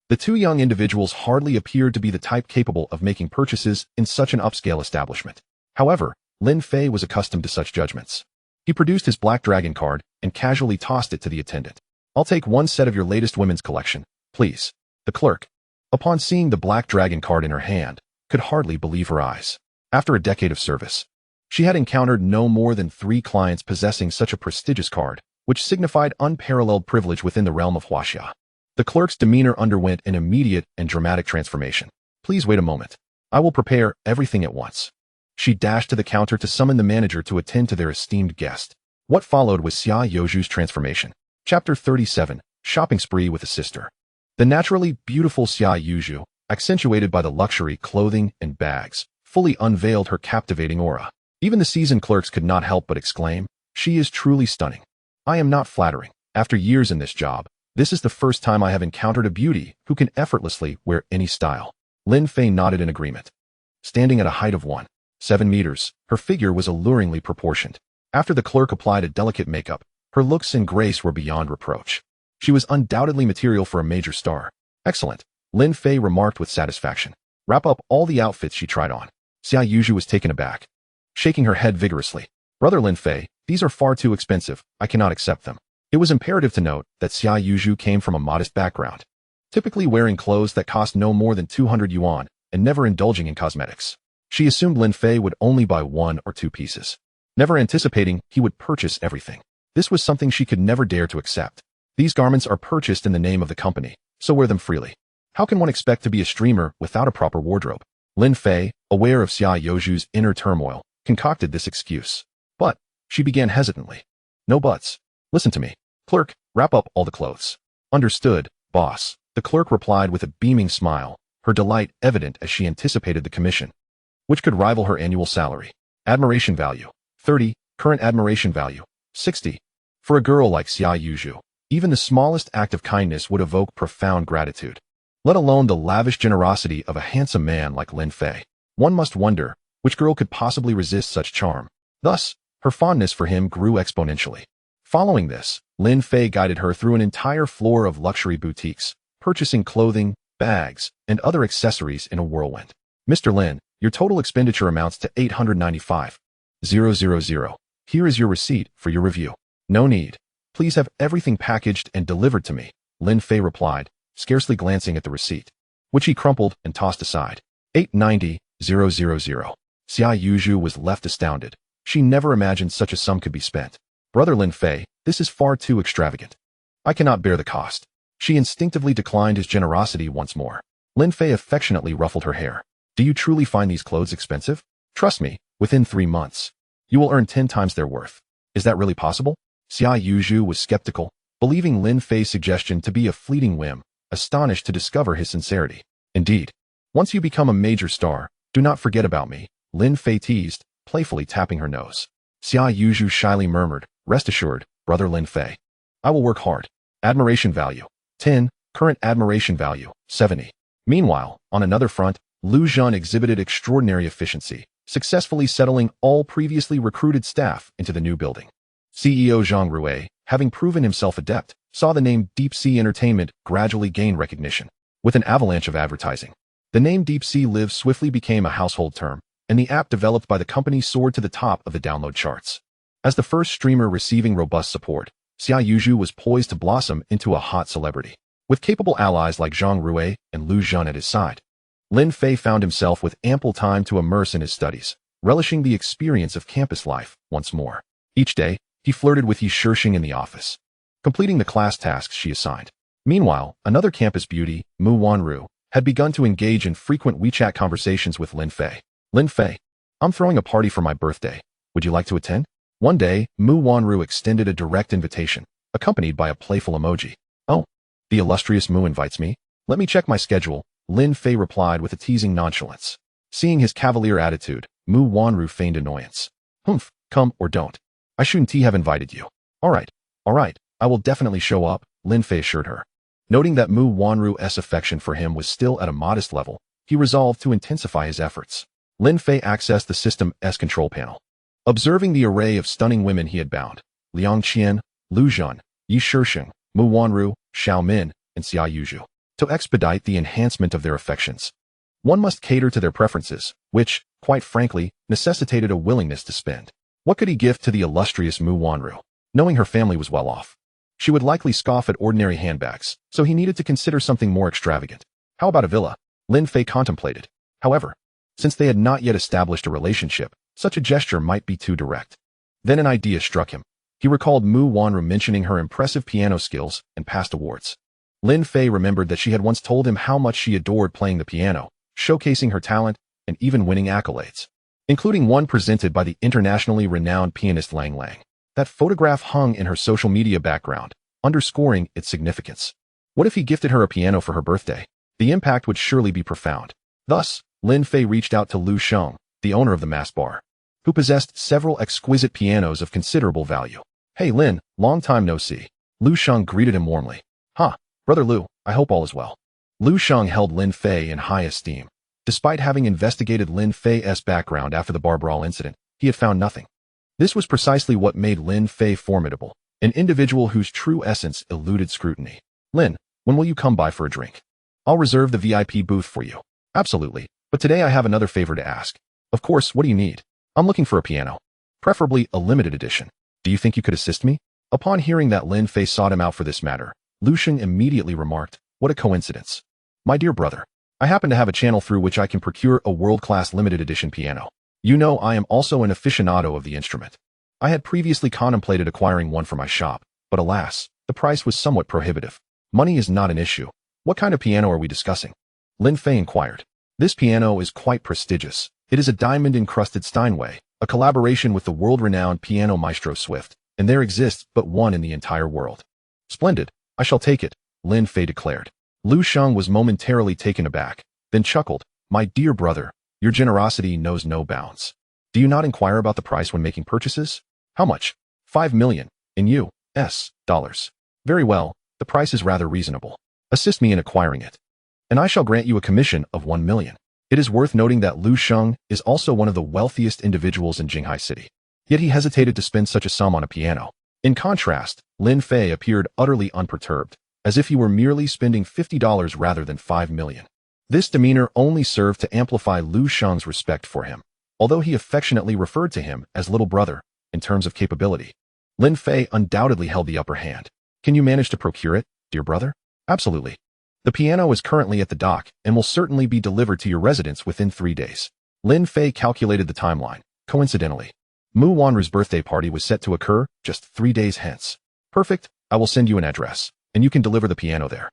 S1: The two young individuals hardly appeared to be the type capable of making purchases in such an upscale establishment. However, Lin Fei was accustomed to such judgments. He produced his black dragon card and casually tossed it to the attendant. "I'll take one set of your latest women's collection, please." The clerk, upon seeing the black dragon card in her hand, could hardly believe her eyes. After a decade of service, she had encountered no more than 3 clients possessing such a prestigious card, which signified unparalleled privilege within the realm of Huaxia. The clerk's demeanor underwent an immediate and dramatic transformation. "Please wait a moment. I will prepare everything at once." She dashed to the counter to summon the manager to attend to their esteemed guest. What followed was Xia Yuzhu's transformation. Chapter 37, Shopping Spree with a Sister. The naturally beautiful Xia Yuzhu, accentuated by the luxury clothing and bags, fully unveiled her captivating aura. Even the seasoned clerks could not help but exclaim, "She is truly stunning." I am not flattering. After years in this job, this is the first time I have encountered a beauty who can effortlessly wear any style. Lin Fei nodded in agreement. Standing at a height of 1.7 meters, her figure was alluringly proportioned. After the clerk applied a delicate makeup, her looks and grace were beyond reproach. She was undoubtedly material for a major star. "Excellent," Lin Fei remarked with satisfaction. "Wrap up all the outfits she tried on." Xia Yuzhu was taken aback, shaking her head vigorously. "Brother Lin Fei, these are far too expensive. I cannot accept them." It was imperative to note that Xia Yuzhu came from a modest background, typically wearing clothes that cost no more than 200 yuan and never indulging in cosmetics. She assumed Lin Fei would only buy 1 or 2 pieces, never anticipating he would purchase everything. This was something she could never dare to accept. These garments are purchased in the name of the company, so wear them freely. How can one expect to be a streamer without a proper wardrobe? Lin Fei, aware of Xia Yuzhu's inner turmoil, concocted this excuse. But, she began hesitantly. "No buts. Listen to me. Clerk, wrap up all the clothes." "Understood, boss," the clerk replied with a beaming smile, her delight evident as she anticipated the commission, which could rival her annual salary. Admiration value, 30, current admiration value, 60. For a girl like Xia Yuzhu, even the smallest act of kindness would evoke profound gratitude, let alone the lavish generosity of a handsome man like Lin Fei. One must wonder, which girl could possibly resist such charm? Thus, her fondness for him grew exponentially. Following this, Lin Fei guided her through an entire floor of luxury boutiques, purchasing clothing, bags, and other accessories in a whirlwind. "Mr. Lin, your total expenditure amounts to 895,000. Here is your receipt for your review." "No need. Please have everything packaged and delivered to me," Lin Fei replied, scarcely glancing at the receipt, which he crumpled and tossed aside. 890,000. Xia Yuzhu was left astounded. She never imagined such a sum could be spent. "Brother Lin Fei, this is far too extravagant. I cannot bear the cost." She instinctively declined his generosity once more. Lin Fei affectionately ruffled her hair. "Do you truly find these clothes expensive? Trust me, within 3 months, you will earn 10 times their worth." "Is that really possible?" Xia Yuzhu was skeptical, believing Lin Fei's suggestion to be a fleeting whim, astonished to discover his sincerity. "Indeed. Once you become a major star, do not forget about me," Lin Fei teased, playfully tapping her nose. Xia Yuzhu shyly murmured, "Rest assured, brother Lin Fei. I will work hard." Admiration value, 10, current admiration value, 70. Meanwhile, on another front, Lu Zhan exhibited extraordinary efficiency, successfully settling all previously recruited staff into the new building. CEO Zhang Rui, having proven himself adept, saw the name Deep Sea Entertainment gradually gain recognition. With an avalanche of advertising, the name Deep Sea Live swiftly became a household term, and the app developed by the company soared to the top of the download charts. As the first streamer receiving robust support, Xia Yuzhu was poised to blossom into a hot celebrity. With capable allies like Zhang Rui and Lu Zhan at his side, Lin Fei found himself with ample time to immerse in his studies, relishing the experience of campus life once more. Each day, he flirted with Yi Shishing in the office, completing the class tasks she assigned. Meanwhile, another campus beauty, Mu Wanru, had begun to engage in frequent WeChat conversations with Lin Fei. "Lin Fei, I'm throwing a party for my birthday. Would you like to attend?" One day, Mu Wanru extended a direct invitation, accompanied by a playful emoji. "Oh, the illustrious Mu invites me? Let me check my schedule," Lin Fei replied with a teasing nonchalance. Seeing his cavalier attitude, Mu Wanru feigned annoyance. "Humph, come or don't. I shouldn't have invited you. All right, I will definitely show up, Lin Fei assured her. Noting that Mu Wanru's affection for him was still at a modest level, he resolved to intensify his efforts. Lin Fei accessed the system's control panel. Observing the array of stunning women he had bound, Liang Qian, Lu Zhan, Yi Shisheng, Mu Wanru, Xiao Min, and Xia Yuzhu, to expedite the enhancement of their affections. One must cater to their preferences, which, quite frankly, necessitated a willingness to spend. What could he gift to the illustrious Mu Wanru? Knowing her family was well off, she would likely scoff at ordinary handbags, so he needed to consider something more extravagant. How about a villa? Lin Fei contemplated. However, since they had not yet established a relationship, such a gesture might be too direct. Then an idea struck him. He recalled Mu Wanru mentioning her impressive piano skills and past awards. Lin Fei remembered that she had once told him how much she adored playing the piano, showcasing her talent, and even winning accolades, including one presented by the internationally renowned pianist Lang Lang. That photograph hung in her social media background, underscoring its significance. What if he gifted her a piano for her birthday? The impact would surely be profound. Thus, Lin Fei reached out to Lu Sheng, the owner of the mass bar, who possessed several exquisite pianos of considerable value. Hey Lin, long time no see. Lu Sheng greeted him warmly. Brother Lu, I hope all is well. Lu Sheng held Lin Fei in high esteem. Despite having investigated Lin Fei's background after the bar brawl incident, he had found nothing. This was precisely what made Lin Fei formidable, an individual whose true essence eluded scrutiny. Lin, when will you come by for a drink? I'll reserve the VIP booth for you. Absolutely, but today I have another favor to ask. Of course, what do you need? I'm looking for a piano. Preferably a limited edition. Do you think you could assist me? Upon hearing that Lin Fei sought him out for this matter, Lu Sheng immediately remarked, what a coincidence. My dear brother, I happen to have a channel through which I can procure a world-class limited edition piano. You know I am also an aficionado of the instrument. I had previously contemplated acquiring one for my shop, but alas, the price was somewhat prohibitive. Money is not an issue. What kind of piano are we discussing? Lin Fei inquired. This piano is quite prestigious. It is a diamond-encrusted Steinway, a collaboration with the world-renowned piano maestro Swift, and there exists but one in the entire world. Splendid. I shall take it, Lin Fei declared. Lu Sheng was momentarily taken aback, then chuckled. My dear brother, your generosity knows no bounds. Do you not inquire about the price when making purchases? How much? 5 million, in U.S. dollars. Very well, the price is rather reasonable. Assist me in acquiring it, and I shall grant you a commission of 1 million. It is worth noting that Lu Sheng is also one of the wealthiest individuals in Jinghai City. Yet he hesitated to spend such a sum on a piano. In contrast, Lin Fei appeared utterly unperturbed, as if he were merely spending $50 rather than 5 million. This demeanor only served to amplify Lu Sheng's respect for him, although he affectionately referred to him as little brother. In terms of capability, Lin Fei undoubtedly held the upper hand. Can you manage to procure it, dear brother? Absolutely. The piano is currently at the dock and will certainly be delivered to your residence within 3 days. Lin Fei calculated the timeline. Coincidentally, Mu Wanru's birthday party was set to occur just 3 days hence. Perfect, I will send you an address, and you can deliver the piano there.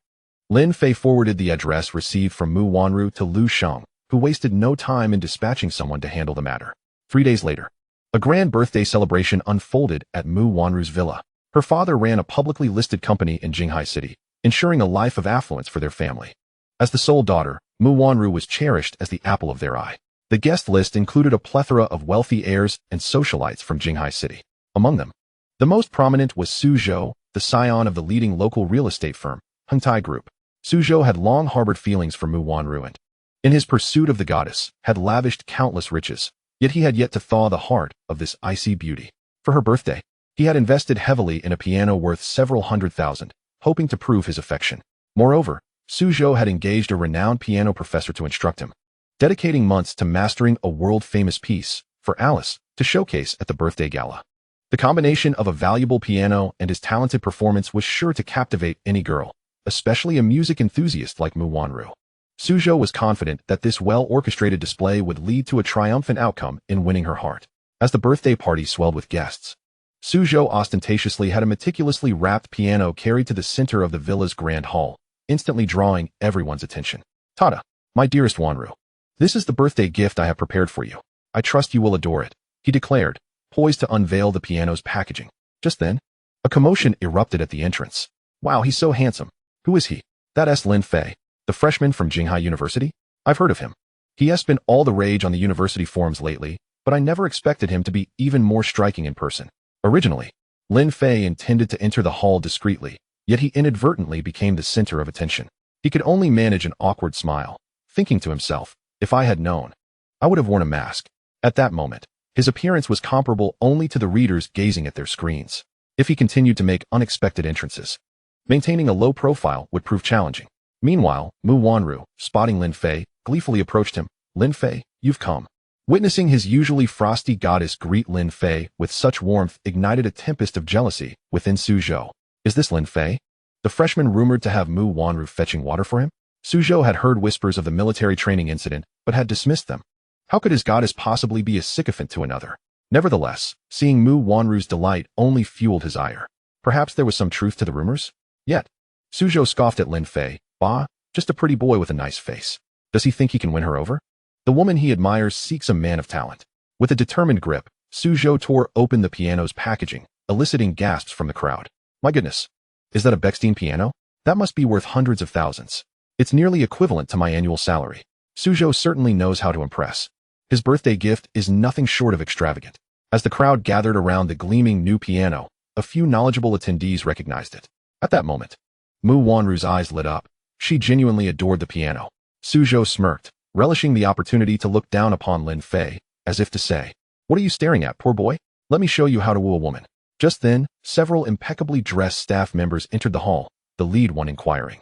S1: Lin Fei forwarded the address received from Mu Wanru to Lu Sheng, who wasted no time in dispatching someone to handle the matter. 3 days later, a grand birthday celebration unfolded at Mu Wanru's villa. Her father ran a publicly listed company in Jinghai City, ensuring a life of affluence for their family. As the sole daughter, Mu Wanru was cherished as the apple of their eye. The guest list included a plethora of wealthy heirs and socialites from Jinghai City. Among them, the most prominent was Su Zhou, the scion of the leading local real estate firm, Hengtai Group. Su Zhou had long harbored feelings for Mu Wanru and, in his pursuit of the goddess, had lavished countless riches. Yet he had yet to thaw the heart of this icy beauty. For her birthday, he had invested heavily in a piano worth several $100,000, hoping to prove his affection. Moreover, Su Zhou had engaged a renowned piano professor to instruct him, dedicating months to mastering a world-famous piece for Alice to showcase at the birthday gala. The combination of a valuable piano and his talented performance was sure to captivate any girl, especially a music enthusiast like Mu Wanru. Su Zhou was confident that this well-orchestrated display would lead to a triumphant outcome in winning her heart. As the birthday party swelled with guests, Su Zhou ostentatiously had a meticulously wrapped piano carried to the center of the villa's grand hall, instantly drawing everyone's attention. Tada, my dearest Wanru. This is the birthday gift I have prepared for you. I trust you will adore it, he declared, poised to unveil the piano's packaging. Just then, a commotion erupted at the entrance. Wow, he's so handsome. Who is he? That's Lin Fei, the freshman from Jinghai University? I've heard of him. He has been all the rage on the university forums lately, but I never expected him to be even more striking in person. Originally, Lin Fei intended to enter the hall discreetly, yet he inadvertently became the center of attention. He could only manage an awkward smile, thinking to himself, if I had known, I would have worn a mask. At that moment, his appearance was comparable only to the readers gazing at their screens. If he continued to make unexpected entrances, maintaining a low profile would prove challenging. Meanwhile, Mu Wanru, spotting Lin Fei, gleefully approached him. Lin Fei, you've come. Witnessing his usually frosty goddess greet Lin Fei with such warmth ignited a tempest of jealousy within Suzhou. Is this Lin Fei? The freshman rumored to have Mu Wanru fetching water for him? Suzhou had heard whispers of the military training incident, but had dismissed them. How could his goddess possibly be a sycophant to another? Nevertheless, seeing Mu Wanru's delight only fueled his ire. Perhaps there was some truth to the rumors? Yet, Suzhou scoffed at Lin Fei. Bah, just a pretty boy with a nice face. Does he think he can win her over? The woman he admires seeks a man of talent. With a determined grip, Suzhou tore open the piano's packaging, eliciting gasps from the crowd. My goodness, is that a Bechstein piano? That must be worth hundreds of thousands. It's nearly equivalent to my annual salary. Suzhou certainly knows how to impress. His birthday gift is nothing short of extravagant. As the crowd gathered around the gleaming new piano, a few knowledgeable attendees recognized it. At that moment, Mu Wanru's eyes lit up. She genuinely adored the piano. Suzhou smirked, relishing the opportunity to look down upon Lin Fei, as if to say, what are you staring at, poor boy? Let me show you how to woo a woman. Just then, several impeccably dressed staff members entered the hall, the lead one inquiring.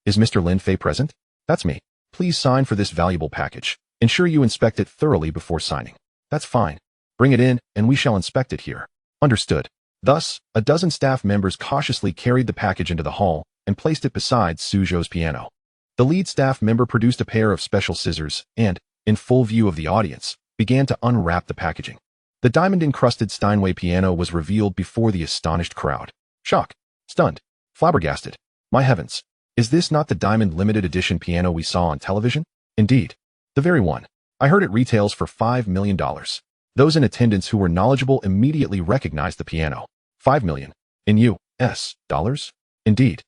S1: Is Mr. Lin Fei present? That's me. Please sign for this valuable package. Ensure you inspect it thoroughly before signing. That's fine. Bring it in, and we shall inspect it here. Understood. Thus, a dozen staff members cautiously carried the package into the hall and placed it beside Suzhou's piano. The lead staff member produced a pair of special scissors and, in full view of the audience, began to unwrap the packaging. The diamond-encrusted Steinway piano was revealed before the astonished crowd. Shocked, stunned, flabbergasted. My heavens, is this not the diamond limited edition piano we saw on television? Indeed, the very one. I heard it retails for $5 million. Those in attendance who were knowledgeable immediately recognized the piano. $5 million. In U.S. dollars? Indeed.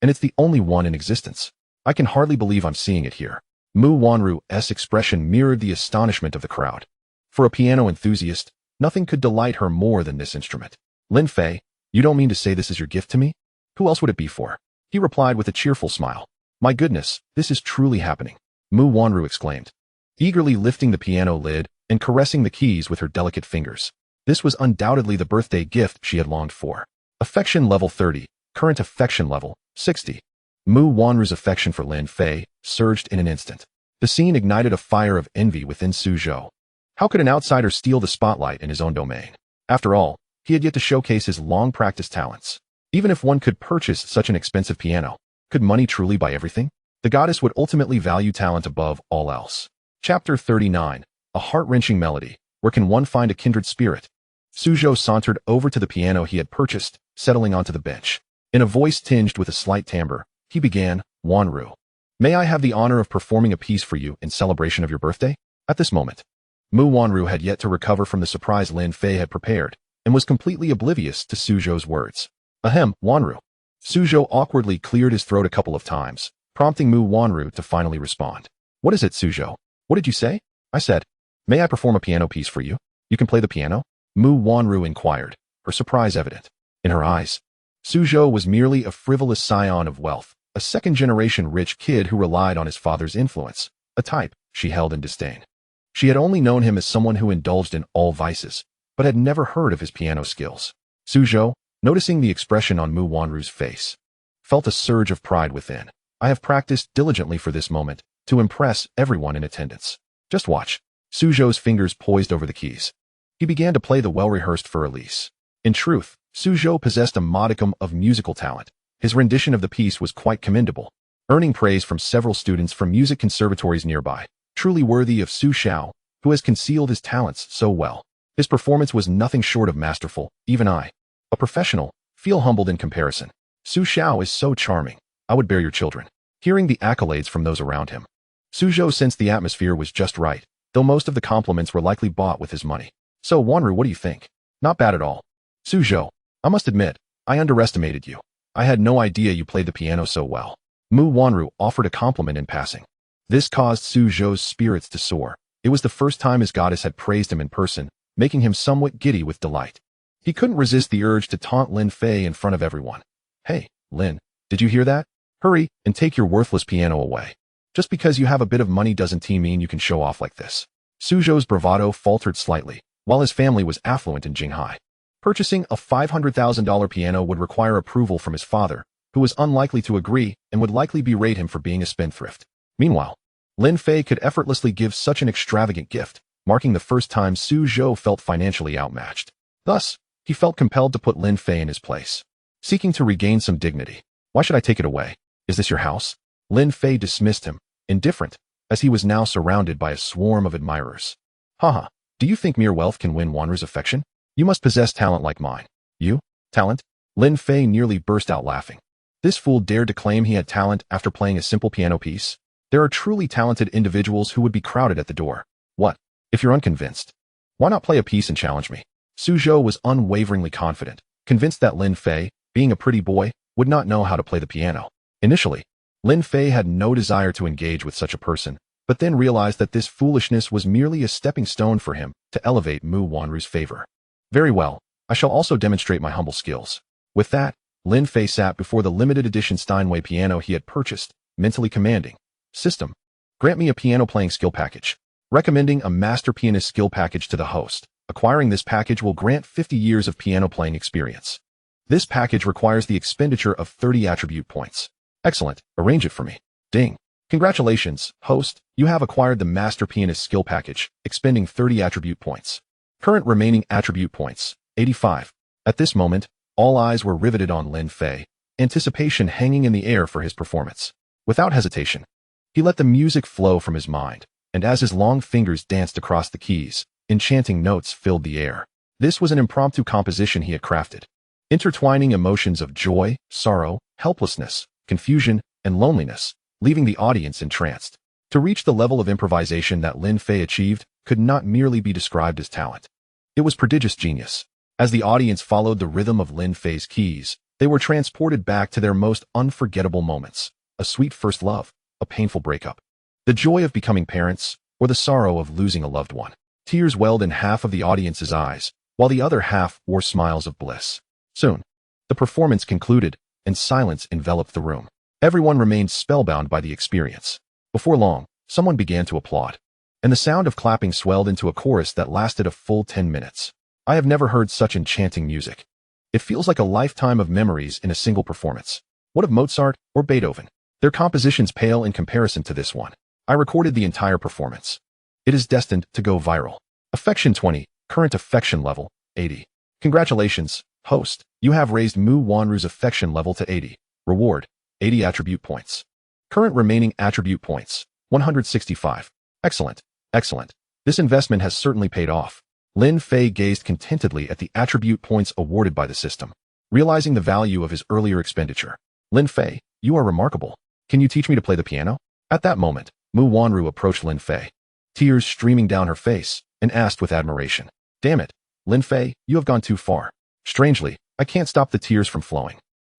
S1: And it's the only one in existence. I can hardly believe I'm seeing it here. Mu Wanru's expression mirrored the astonishment of the crowd. For a piano enthusiast, nothing could delight her more than this instrument. Lin Fei, you don't mean to say this is your gift to me? Who else would it be for? He replied with a cheerful smile. My goodness, this is truly happening. Mu Wanru exclaimed, eagerly lifting the piano lid and caressing the keys with her delicate fingers. This was undoubtedly the birthday gift she had longed for. Affection level 30, current affection level 60. Mu Wanru's affection for Lin Fei surged in an instant. The scene ignited a fire of envy within Suzhou. How could an outsider steal the spotlight in his own domain? After all, he had yet to showcase his long-practiced talents. Even if one could purchase such an expensive piano, could money truly buy everything? The goddess would ultimately value talent above all else. Chapter 39, a heart-wrenching melody. Where can one find a kindred spirit? Suzhou sauntered over to the piano he had purchased, settling onto the bench. In a voice tinged with a slight timbre, he began, Wanru. May I have the honor of performing a piece for you in celebration of your birthday? At this moment, Mu Wanru had yet to recover from the surprise Lin Fei had prepared, and was completely oblivious to Suzhou's words. Ahem, Wanru. Suzhou awkwardly cleared his throat a couple of times, prompting Mu Wanru to finally respond. What is it, Suzhou? What did you say? I said, may I perform a piano piece for you? You can play the piano? Mu Wanru inquired, her surprise evident. In her eyes, Suzhou was merely a frivolous scion of wealth, a second-generation rich kid who relied on his father's influence, a type she held in disdain. She had only known him as someone who indulged in all vices, but had never heard of his piano skills. Suzhou, noticing the expression on Mu Wanru's face, felt a surge of pride within. I have practiced diligently for this moment, to impress everyone in attendance. Just watch. Suzhou's fingers poised over the keys. He began to play the well-rehearsed Für Elise. In truth, Suzhou possessed a modicum of musical talent. His rendition of the piece was quite commendable, earning praise from several students from music conservatories nearby, truly worthy of Su Xiao, who has concealed his talents so well. His performance was nothing short of masterful. Even I, a professional, feel humbled in comparison. Su Xiao is so charming. I would bear your children. Hearing the accolades from those around him, Suzhou sensed the atmosphere was just right, though most of the compliments were likely bought with his money. So, Wanru, what do you think? Not bad at all. Suzhou, I must admit, I underestimated you. I had no idea you played the piano so well. Mu Wanru offered a compliment in passing. This caused Suzhou's spirits to soar. It was the first time his goddess had praised him in person, making him somewhat giddy with delight. He couldn't resist the urge to taunt Lin Fei in front of everyone. "Hey, Lin, did you hear that? Hurry and take your worthless piano away. Just because you have a bit of money doesn't mean you can show off like this." Suzhou's bravado faltered slightly, while his family was affluent in Jinghai. Purchasing a $500,000 piano would require approval from his father, who was unlikely to agree and would likely berate him for being a spendthrift. Meanwhile, Lin Fei could effortlessly give such an extravagant gift, marking the first time Suzhou felt financially outmatched. Thus, he felt compelled to put Lin Fei in his place. Seeking to regain some dignity. "Why should I take it away? Is this your house?" Lin Fei dismissed him, indifferent, as he was now surrounded by a swarm of admirers. "Haha, do you think mere wealth can win Wanru's affection? You must possess talent like mine." "You? Talent?" Lin Fei nearly burst out laughing. This fool dared to claim he had talent after playing a simple piano piece? There are truly talented individuals who would be crowded at the door. "What? If you're unconvinced, why not play a piece and challenge me?" Suzhou was unwaveringly confident, convinced that Lin Fei, being a pretty boy, would not know how to play the piano. Initially, Lin Fei had no desire to engage with such a person, but then realized that this foolishness was merely a stepping stone for him to elevate Mu Wanru's favor. "Very well, I shall also demonstrate my humble skills." With that, Lin Fei sat before the limited edition Steinway piano he had purchased, mentally commanding, "System, grant me a piano playing skill package." Recommending a master pianist skill package to the host. Acquiring this package will grant 50 years of piano playing experience. This package requires the expenditure of 30 attribute points. "Excellent, arrange it for me." Ding. "Congratulations, host, you have acquired the master pianist skill package, expending 30 attribute points. Current remaining attribute points, 85. At this moment, all eyes were riveted on Lin Fei, anticipation hanging in the air for his performance. Without hesitation, he let the music flow from his mind, and as his long fingers danced across the keys, enchanting notes filled the air. This was an impromptu composition he had crafted, intertwining emotions of joy, sorrow, helplessness, confusion, and loneliness, leaving the audience entranced. To reach the level of improvisation that Lin Fei achieved could not merely be described as talent. It was prodigious genius. As the audience followed the rhythm of Lin Fei's keys, they were transported back to their most unforgettable moments, a sweet first love, a painful breakup, the joy of becoming parents, or the sorrow of losing a loved one. Tears welled in half of the audience's eyes, while the other half wore smiles of bliss. Soon, the performance concluded, and silence enveloped the room. Everyone remained spellbound by the experience. Before long, someone began to applaud, and the sound of clapping swelled into a chorus that lasted a full 10 minutes. I have never heard such enchanting music. It feels like a lifetime of memories in a single performance. What of Mozart or Beethoven? Their compositions pale in comparison to this one. I recorded the entire performance. It is destined to go viral. Affection 20, current affection level, 80. Congratulations, host. You have raised Mu Wanru's affection level to 80. Reward, 80 attribute points. Current remaining attribute points, 165. Excellent, excellent. This investment has certainly paid off. Lin Fei gazed contentedly at the attribute points awarded by the system, realizing the value of his earlier expenditure. Lin Fei, you are remarkable. Can you teach me to play the piano? At that moment, Mu Wanru approached Lin Fei, tears streaming down her face, and asked with admiration, "Damn it, Lin Fei, you have gone too far." Strangely, I can't stop the tears from flowing.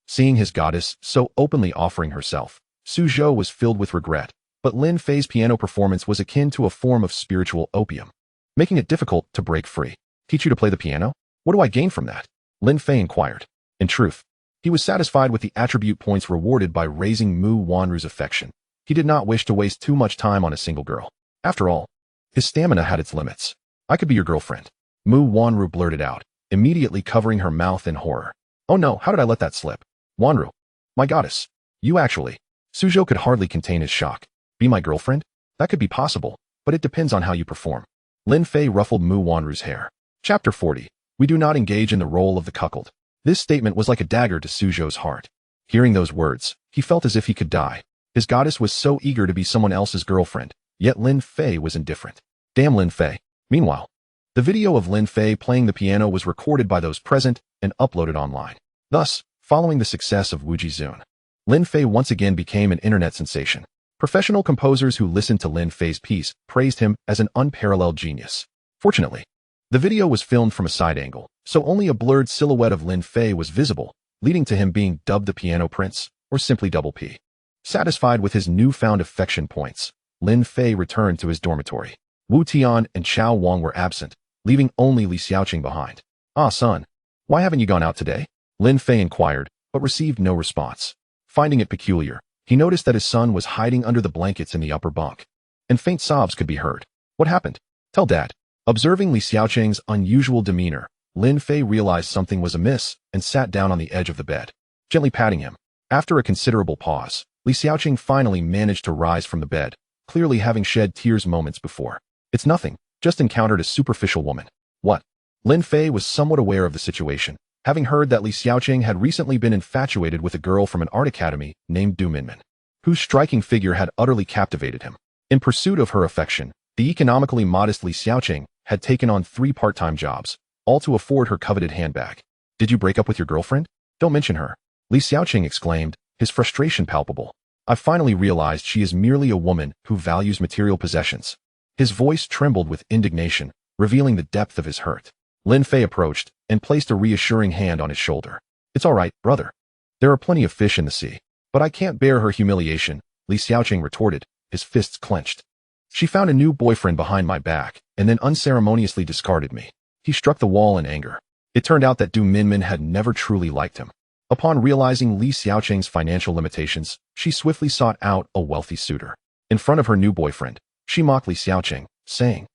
S1: Seeing his goddess so openly offering herself, Suzhou was filled with regret, but Lin Fei's piano performance was akin to a form of spiritual opium, making it difficult to break free. "Teach you to play the piano? What do I gain from that?" Lin Fei inquired. In truth, he was satisfied with the attribute points rewarded by raising Mu Wanru's affection. He did not wish to waste too much time on a single girl. After all, his stamina had its limits. "I could be your girlfriend," Mu Wanru blurted out, immediately covering her mouth in horror. "Oh no, how did I let that slip? Wanru, my goddess, you actually..." Suzhou could hardly contain his shock. "Be my girlfriend? That could be possible, but it depends on how you perform." Lin Fei ruffled Mu Wanru's hair. Chapter 40. We do not engage in the role of the cuckold. This statement was like a dagger to Suzhou's heart. Hearing those words, he felt as if he could die. His goddess was so eager to be someone else's girlfriend, yet Lin Fei was indifferent. Damn Lin Fei. Meanwhile, the video of Lin Fei playing the piano was recorded by those present and uploaded online. Thus, following the success of Wuji Zun, Lin Fei once again became an internet sensation. Professional composers who listened to Lin Fei's piece praised him as an unparalleled genius. Fortunately, the video was filmed from a side angle, so only a blurred silhouette of Lin Fei was visible, leading to him being dubbed the Piano Prince, or simply Double P. Satisfied with his newfound affection points, Lin Fei returned to his dormitory. Wu Tian and Chao Wang were absent, leaving only Li Xiaoqing behind. "Ah, son, "Why haven't you gone out today?" Lin Fei inquired, but received no response. Finding it peculiar, he noticed that his son was hiding under the blankets in the upper bunk, and faint sobs could be heard. "What happened? Tell Dad." Observing Li Xiaoqing's unusual demeanor, Lin Fei realized something was amiss and sat down on the edge of the bed, gently patting him. After a considerable pause, Li Xiaoqing finally managed to rise from the bed, clearly having shed tears moments before. "It's nothing, just encountered a superficial woman." "What?" Lin Fei was somewhat aware of the situation, having heard that Li Xiaoqing had recently been infatuated with a girl from an art academy named Du Minmin, whose striking figure had utterly captivated him. In pursuit of her affection, the economically modest Li Xiaoqing had taken on 3 part-time jobs, all to afford her coveted handbag. "Did you break up with your girlfriend?" "Don't mention her," Li Xiaoqing exclaimed, his frustration palpable. "I finally realized she is merely a woman who values material possessions." His voice trembled with indignation, revealing the depth of his hurt. Lin Fei approached and placed a reassuring hand on his shoulder. "It's all right, brother. There are plenty of fish in the sea. But I can't bear her humiliation," Li Xiaoqing retorted, his fists clenched. "She found a new boyfriend behind my back and then unceremoniously discarded me." He struck the wall in anger. It turned out that Du Minmin had never truly liked him. Upon realizing Li Xiaoqing's financial limitations, she swiftly sought out a wealthy suitor. In front of her new boyfriend, she mocked Li Xiaoqing, saying,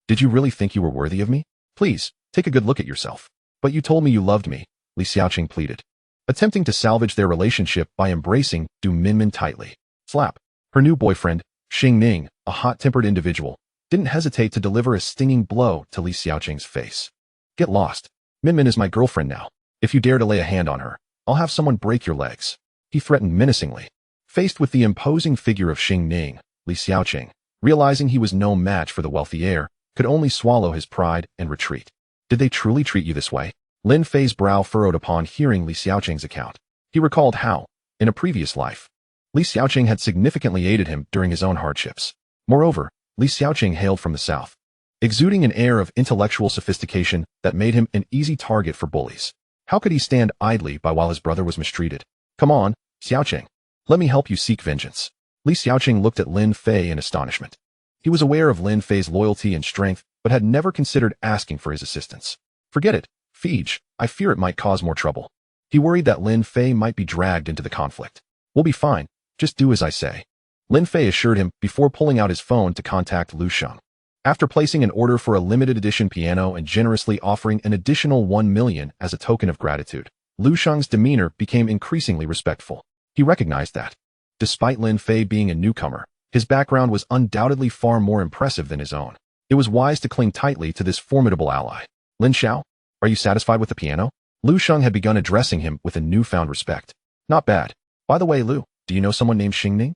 S1: "Did you really think you were worthy of me? Please, take a good look at yourself." "But you told me you loved me," Li Xiaoqing pleaded, attempting to salvage their relationship by embracing Du Minmin tightly. Slap. Her new boyfriend, Xing Ning, a hot-tempered individual, didn't hesitate to deliver a stinging blow to Li Xiaoqing's face. "Get lost. Minmin is my girlfriend now. If you dare to lay a hand on her, I'll have someone break your legs," he threatened menacingly. Faced with the imposing figure of Xing Ning, Li Xiaoqing, realizing he was no match for the wealthy heir, could only swallow his pride and retreat. "Did they truly treat you this way?" Lin Fei's brow furrowed upon hearing Li Xiaoqing's account. He recalled how, in a previous life, Li Xiaoqing had significantly aided him during his own hardships. Moreover, Li Xiaoqing hailed from the south, exuding an air of intellectual sophistication that made him an easy target for bullies. How could he stand idly by while his brother was mistreated? "Come on, Xiaoqing. Let me help you seek vengeance." Li Xiaoqing looked at Lin Fei in astonishment. He was aware of Lin Fei's loyalty and strength, but had never considered asking for his assistance. "Forget it, Feige. I fear it might cause more trouble." He worried that Lin Fei might be dragged into the conflict. "We'll be fine. Just do as I say," Lin Fei assured him before pulling out his phone to contact Lu Sheng. After placing an order for a limited edition piano and generously offering an additional 1 million as a token of gratitude, Lu Sheng's demeanor became increasingly respectful. He recognized that, despite Lin Fei being a newcomer, his background was undoubtedly far more impressive than his own. It was wise to cling tightly to this formidable ally. "Lin Xiao, are you satisfied with the piano?" Lu Sheng had begun addressing him with a newfound respect. "Not bad. By the way, Lu, do you know someone named Xing Ning?"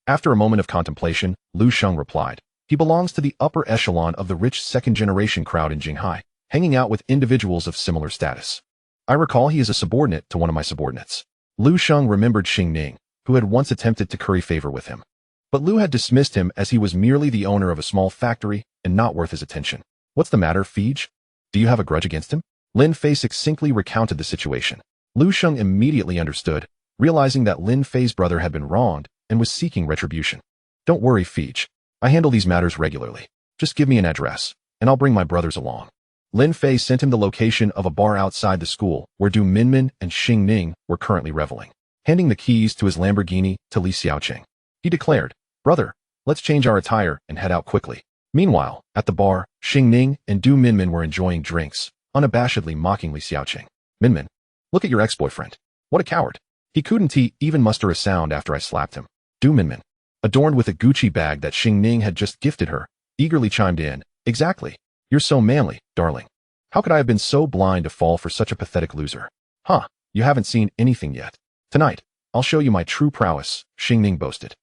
S1: After a moment of contemplation, Lu Sheng replied, "He belongs to the upper echelon of the rich second-generation crowd in Jinghai, hanging out with individuals of similar status. I recall he is a subordinate to one of my subordinates." Lu Sheng remembered Xing Ning, who had once attempted to curry favor with him. But Lu had dismissed him as he was merely the owner of a small factory and not worth his attention. "What's the matter, Feige? Do you have a grudge against him?" Lin Fei succinctly recounted the situation. Lu Sheng immediately understood, realizing that Lin Fei's brother had been wronged and was seeking retribution. "Don't worry, Feige. I handle these matters regularly. Just give me an address, and I'll bring my brothers along." Lin Fei sent him the location of a bar outside the school where Du Minmin and Xing Ning were currently reveling. Handing the keys to his Lamborghini to Li Xiaoqing, he declared, "Brother, let's change our attire and head out quickly." Meanwhile, at the bar, Xing Ning and Du Minmin were enjoying drinks, unabashedly mocking Li Xiaoqing. "Minmin, look at your ex-boyfriend. What a coward. He couldn't even muster a sound after I slapped him." Du Minmin, adorned with a Gucci bag that Xing Ning had just gifted her, eagerly chimed in, "Exactly. You're so manly, darling. How could I have been so blind to fall for such a pathetic loser?" "Huh, you haven't seen anything yet. Tonight, I'll show you my true prowess," Xing Ning boasted.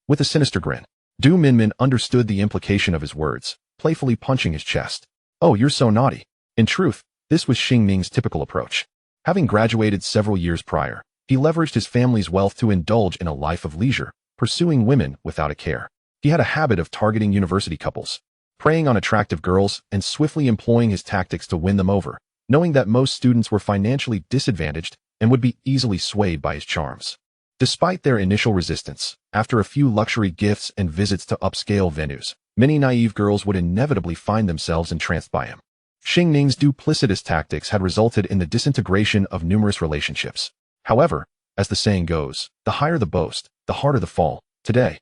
S1: With a sinister grin, Du Minmin understood the implication of his words, playfully punching his chest. "Oh, you're so naughty." In truth, this was Xing Ning's typical approach. Having graduated several years prior, he leveraged his family's wealth to indulge in a life of leisure, pursuing women without a care. He had a habit of targeting university couples, preying on attractive girls and swiftly employing his tactics to win them over, knowing that most students were financially disadvantaged and would be easily swayed by his charms. Despite their initial resistance, after a few luxury gifts and visits to upscale venues, many naive girls would inevitably find themselves entranced by him. Xing Ning's duplicitous tactics had resulted in the disintegration of numerous relationships. However, as the saying goes, the higher the boast, the harder the fall. Today,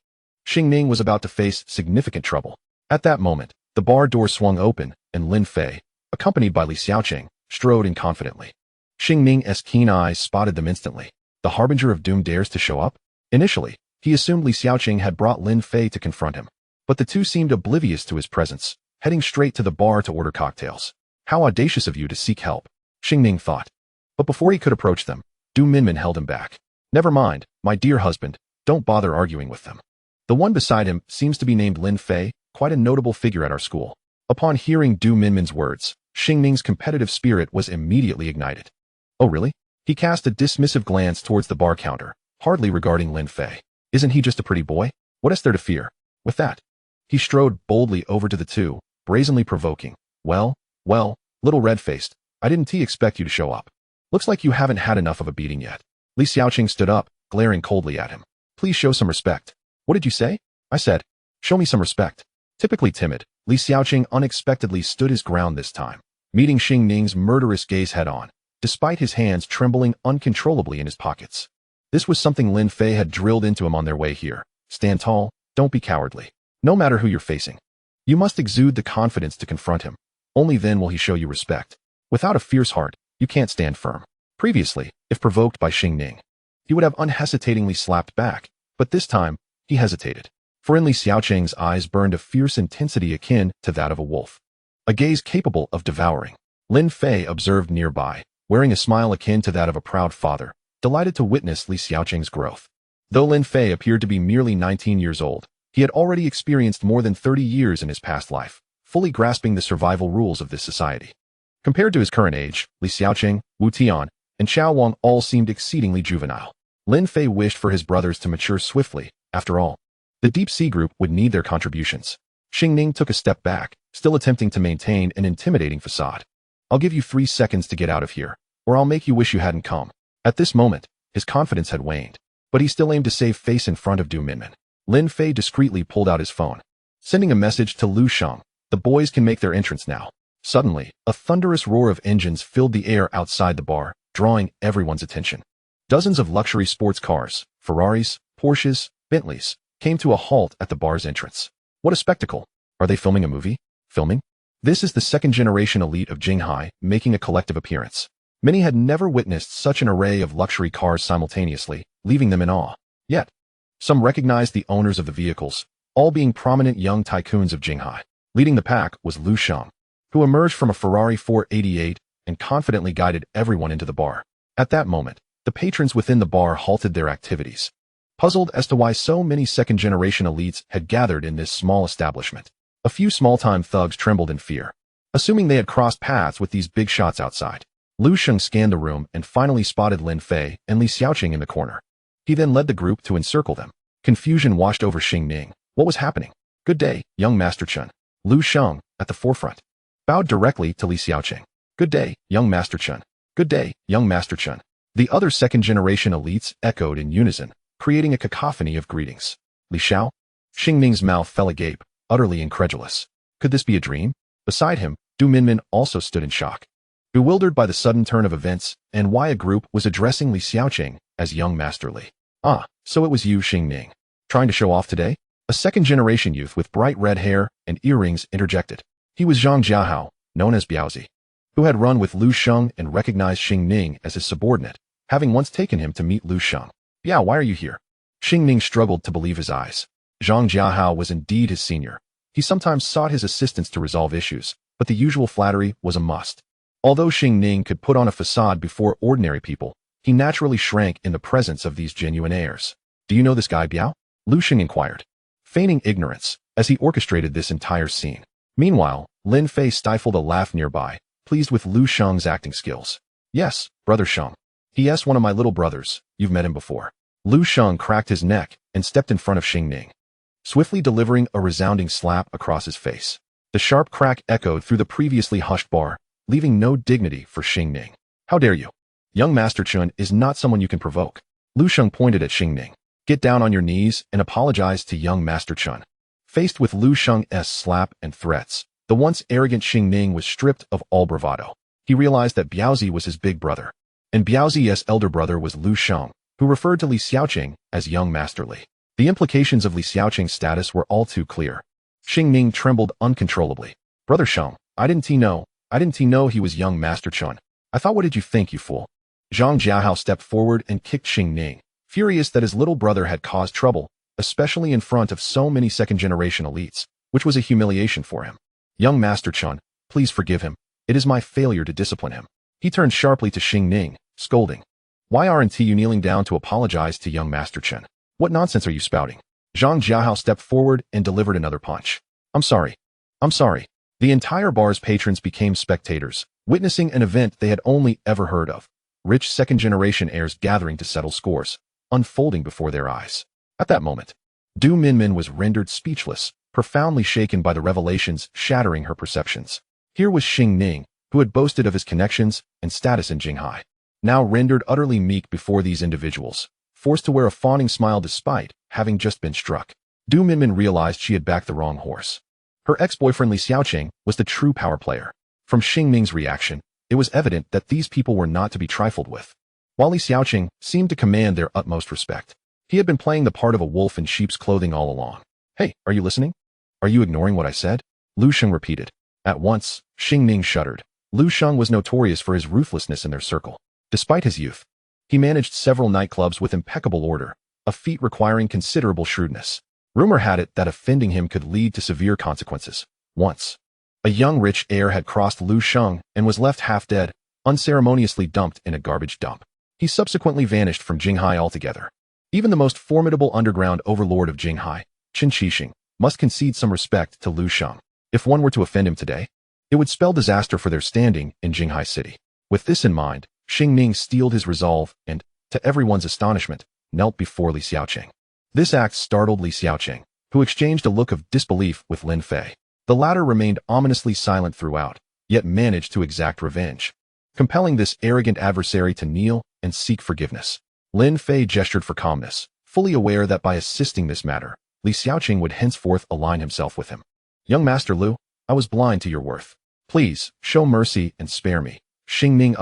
S1: Xing Ning was about to face significant trouble. At that moment, the bar door swung open, and Lin Fei, accompanied by Li Xiaoqing, strode in confidently. Xing Ning's keen eyes spotted them instantly. The harbinger of doom dares to show up? Initially, he assumed Li Xiaoqing had brought Lin Fei to confront him. But the two seemed oblivious to his presence, heading straight to the bar to order cocktails. How audacious of you to seek help, Xing Ning thought. But before he could approach them, Du Minmin held him back. Never mind, my dear husband, don't bother arguing with them. The one beside him seems to be named Lin Fei, quite a notable figure at our school. Upon hearing Du Minmin's words, Xing Ning's competitive spirit was immediately ignited. Oh really? He cast a dismissive glance towards the bar counter, hardly regarding Lin Fei. Isn't he just a pretty boy? What is there to fear? With that, he strode boldly over to the two, brazenly provoking. Well, little red-faced, I didn't expect you to show up. Looks like you haven't had enough of a beating yet. Li Xiaoqing stood up, glaring coldly at him. Please show some respect. What did you say? I said, show me some respect. Typically timid, Li Xiaoqing unexpectedly stood his ground this time, meeting Xing Ning's murderous gaze head-on, despite his hands trembling uncontrollably in his pockets. This was something Lin Fei had drilled into him on their way here. Stand tall, don't be cowardly. No matter who you're facing, you must exude the confidence to confront him. Only then will he show you respect. Without a fierce heart, you can't stand firm. Previously, if provoked by Xing Ning, he would have unhesitatingly slapped back, but this time, he hesitated. For in Li Xiaoqing's eyes burned a fierce intensity akin to that of a wolf. A gaze capable of devouring. Lin Fei observed nearby, wearing a smile akin to that of a proud father, delighted to witness Li Xiaoqing's growth. Though Lin Fei appeared to be merely 19 years old, he had already experienced more than 30 years in his past life, fully grasping the survival rules of this society. Compared to his current age, Li Xiaoqing, Wu Tian, and Xiao Wang all seemed exceedingly juvenile. Lin Fei wished for his brothers to mature swiftly. After all, the Deep Sea Group would need their contributions. Xing Ning took a step back, still attempting to maintain an intimidating facade. I'll give you 3 seconds to get out of here, or I'll make you wish you hadn't come. At this moment, his confidence had waned, but he still aimed to save face in front of Du Minmin. Lin Fei discreetly pulled out his phone, sending a message to Lu Sheng. The boys can make their entrance now. Suddenly, a thunderous roar of engines filled the air outside the bar, drawing everyone's attention. Dozens of luxury sports cars, Ferraris, Porsches, Bentleys, came to a halt at the bar's entrance. What a spectacle! Are they filming a movie? Filming? This is the second-generation elite of Jinghai making a collective appearance. Many had never witnessed such an array of luxury cars simultaneously, leaving them in awe. Yet, some recognized the owners of the vehicles, all being prominent young tycoons of Jinghai. Leading the pack was Lu Sheng, who emerged from a Ferrari 488 and confidently guided everyone into the bar. At that moment, the patrons within the bar halted their activities, puzzled as to why so many second-generation elites had gathered in this small establishment. A few small-time thugs trembled in fear, assuming they had crossed paths with these big shots outside. Lu Sheng scanned the room and finally spotted Lin Fei and Li Xiaoqing in the corner. He then led the group to encircle them. Confusion washed over Xing Ning. What was happening? Good day, young Master Chen. Lu Sheng, at the forefront, bowed directly to Li Xiaoqing. Good day, young Master Chen. Good day, young Master Chen. The other second-generation elites echoed in unison, creating a cacophony of greetings. Li Xiao? Xing Ning's mouth fell agape, utterly incredulous. Could this be a dream? Beside him, Du Minmin also stood in shock, bewildered by the sudden turn of events and why a group was addressing Li Xiaoqing as young Master Li. Ah, so it was you, Xing Ning. Trying to show off today? A second-generation youth with bright red hair and earrings interjected. He was Zhang Jiahao, known as Biaozi, who had run with Lu Sheng and recognized Xing Ning as his subordinate, having once taken him to meet Lu Sheng. Biao, why are you here? Xing Ning struggled to believe his eyes. Zhang Jiahao was indeed his senior. He sometimes sought his assistance to resolve issues, but the usual flattery was a must. Although Xing Ning could put on a facade before ordinary people, he naturally shrank in the presence of these genuine heirs. Do you know this guy, Biao? Lu Sheng inquired, feigning ignorance as he orchestrated this entire scene. Meanwhile, Lin Fei stifled a laugh nearby, pleased with Lu Sheng's acting skills. Yes, brother Sheng. He is one of my little brothers. You've met him before. Lu Sheng cracked his neck and stepped in front of Xing Ning, swiftly delivering a resounding slap across his face. The sharp crack echoed through the previously hushed bar, leaving no dignity for Xing Ning. How dare you? Young Master Chen is not someone you can provoke. Lu Sheng pointed at Xing Ning. Get down on your knees and apologize to young Master Chen. Faced with Lu Sheng's slap and threats, The once arrogant Xing Ning was stripped of all bravado. He realized that Biaozi was his big brother, and Biaozi's elder brother was Lu Sheng, who referred to Li Xiaoqing as young Master Li. The implications of Li Xiaoqing's status were all too clear. Xing Ning trembled uncontrollably. Brother Sheng, I didn't know he was young Master Chun. I thought, what did you think, you fool? Zhang Jiahao stepped forward and kicked Xing Ning, furious that his little brother had caused trouble, especially in front of so many second-generation elites, which was a humiliation for him. Young Master Chun, please forgive him. It is my failure to discipline him. He turned sharply to Xing Ning, scolding. Why aren't you kneeling down to apologize to young Master Chen? What nonsense are you spouting? Zhang Jiahao stepped forward and delivered another punch. I'm sorry. The entire bar's patrons became spectators, witnessing an event they had only ever heard of. Rich second-generation heirs gathering to settle scores, unfolding before their eyes. At that moment, Du Minmin was rendered speechless, profoundly shaken by the revelations shattering her perceptions. Here was Xing Ning, who had boasted of his connections and status in Jinghai, now rendered utterly meek before these individuals, forced to wear a fawning smile despite having just been struck. Du Minmin realized she had backed the wrong horse. Her ex-boyfriend Li Xiaoqing was the true power player. From Xing Ning's reaction, it was evident that these people were not to be trifled with. While Li Xiaoqing seemed to command their utmost respect, he had been playing the part of a wolf in sheep's clothing all along. Hey, are you listening? Are you ignoring what I said? Lu Sheng repeated. At once, Xing Ning shuddered. Lu Sheng was notorious for his ruthlessness in their circle. Despite his youth, he managed several nightclubs with impeccable order, a feat requiring considerable shrewdness. Rumor had it that offending him could lead to severe consequences. Once, a young rich heir had crossed Lu Sheng and was left half dead, unceremoniously dumped in a garbage dump. He subsequently vanished from Jinghai altogether. Even the most formidable underground overlord of Jinghai, Qin Qixing, must concede some respect to Lu Sheng. If one were to offend him today, it would spell disaster for their standing in Jinghai City. With this in mind, Xing Ning steeled his resolve and, to everyone's astonishment, knelt before Li Xiaoqing. This act startled Li Xiaoqing, who exchanged a look of disbelief with Lin Fei. The latter remained ominously silent throughout, yet managed to exact revenge, compelling this arrogant adversary to kneel and seek forgiveness. Lin Fei gestured for calmness, fully aware that by assisting this matter, Li Xiaoqing would henceforth align himself with him. Young Master Lu, I was blind to your worth. Please, show mercy and spare me, Xing Ning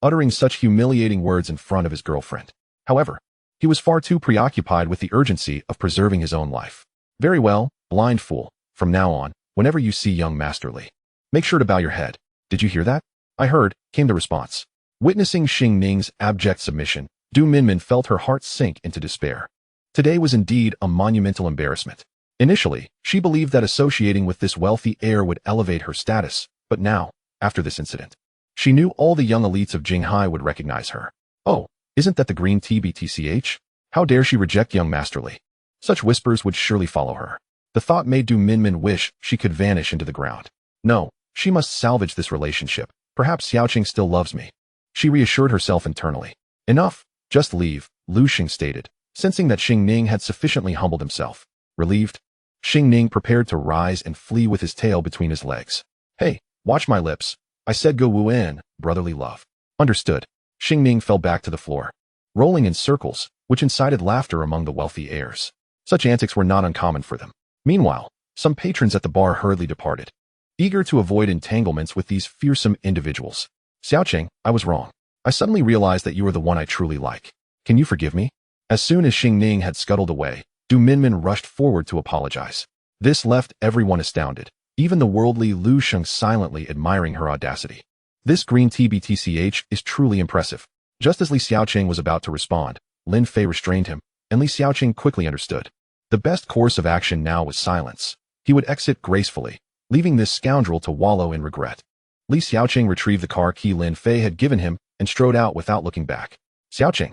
S1: uttering such humiliating words in front of his girlfriend. However, he was far too preoccupied with the urgency of preserving his own life. Very well, blind fool. From now on, whenever you see young Master Li, make sure to bow your head. Did you hear that? I heard, came the response. Witnessing Xing Ning's abject submission, Du Minmin felt her heart sink into despair. Today was indeed a monumental embarrassment. Initially, she believed that associating with this wealthy heir would elevate her status, but now, after this incident, she knew all the young elites of Jinghai would recognize her. Oh, isn't that the green TBTCH? How dare she reject young Master Li? Such whispers would surely follow her. The thought made Du Minmin wish she could vanish into the ground. No, she must salvage this relationship. Perhaps Xiaoqing still loves me. She reassured herself internally. Enough, just leave, Lu Xing stated, sensing that Xing Ning had sufficiently humbled himself. Relieved, Xing Ning prepared to rise and flee with his tail between his legs. Hey, watch my lips. I said go wu in, brotherly love. Understood. Xing Ning fell back to the floor, rolling in circles, which incited laughter among the wealthy heirs. Such antics were not uncommon for them. Meanwhile, some patrons at the bar hurriedly departed, eager to avoid entanglements with these fearsome individuals. Xiaoqing, I was wrong. I suddenly realized that you are the one I truly like. Can you forgive me? As soon as Xing Ning had scuttled away, Du Minmin rushed forward to apologize. This left everyone astounded, even the worldly Lu Sheng silently admiring her audacity. This green TBTCH is truly impressive. Just as Li Xiaoqing was about to respond, Lin Fei restrained him, and Li Xiaoqing quickly understood. The best course of action now was silence. He would exit gracefully, leaving this scoundrel to wallow in regret. Li Xiaoqing retrieved the car key Lin Fei had given him and strode out without looking back. Xiaoqing!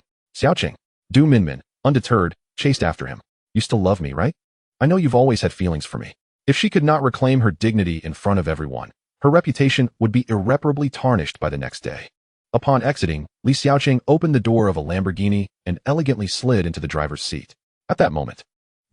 S1: Du Minmin, undeterred, chased after him. You still love me, right? I know you've always had feelings for me. If she could not reclaim her dignity in front of everyone, her reputation would be irreparably tarnished by the next day. Upon exiting, Li Xiaoqing opened the door of a Lamborghini and elegantly slid into the driver's seat. At that moment,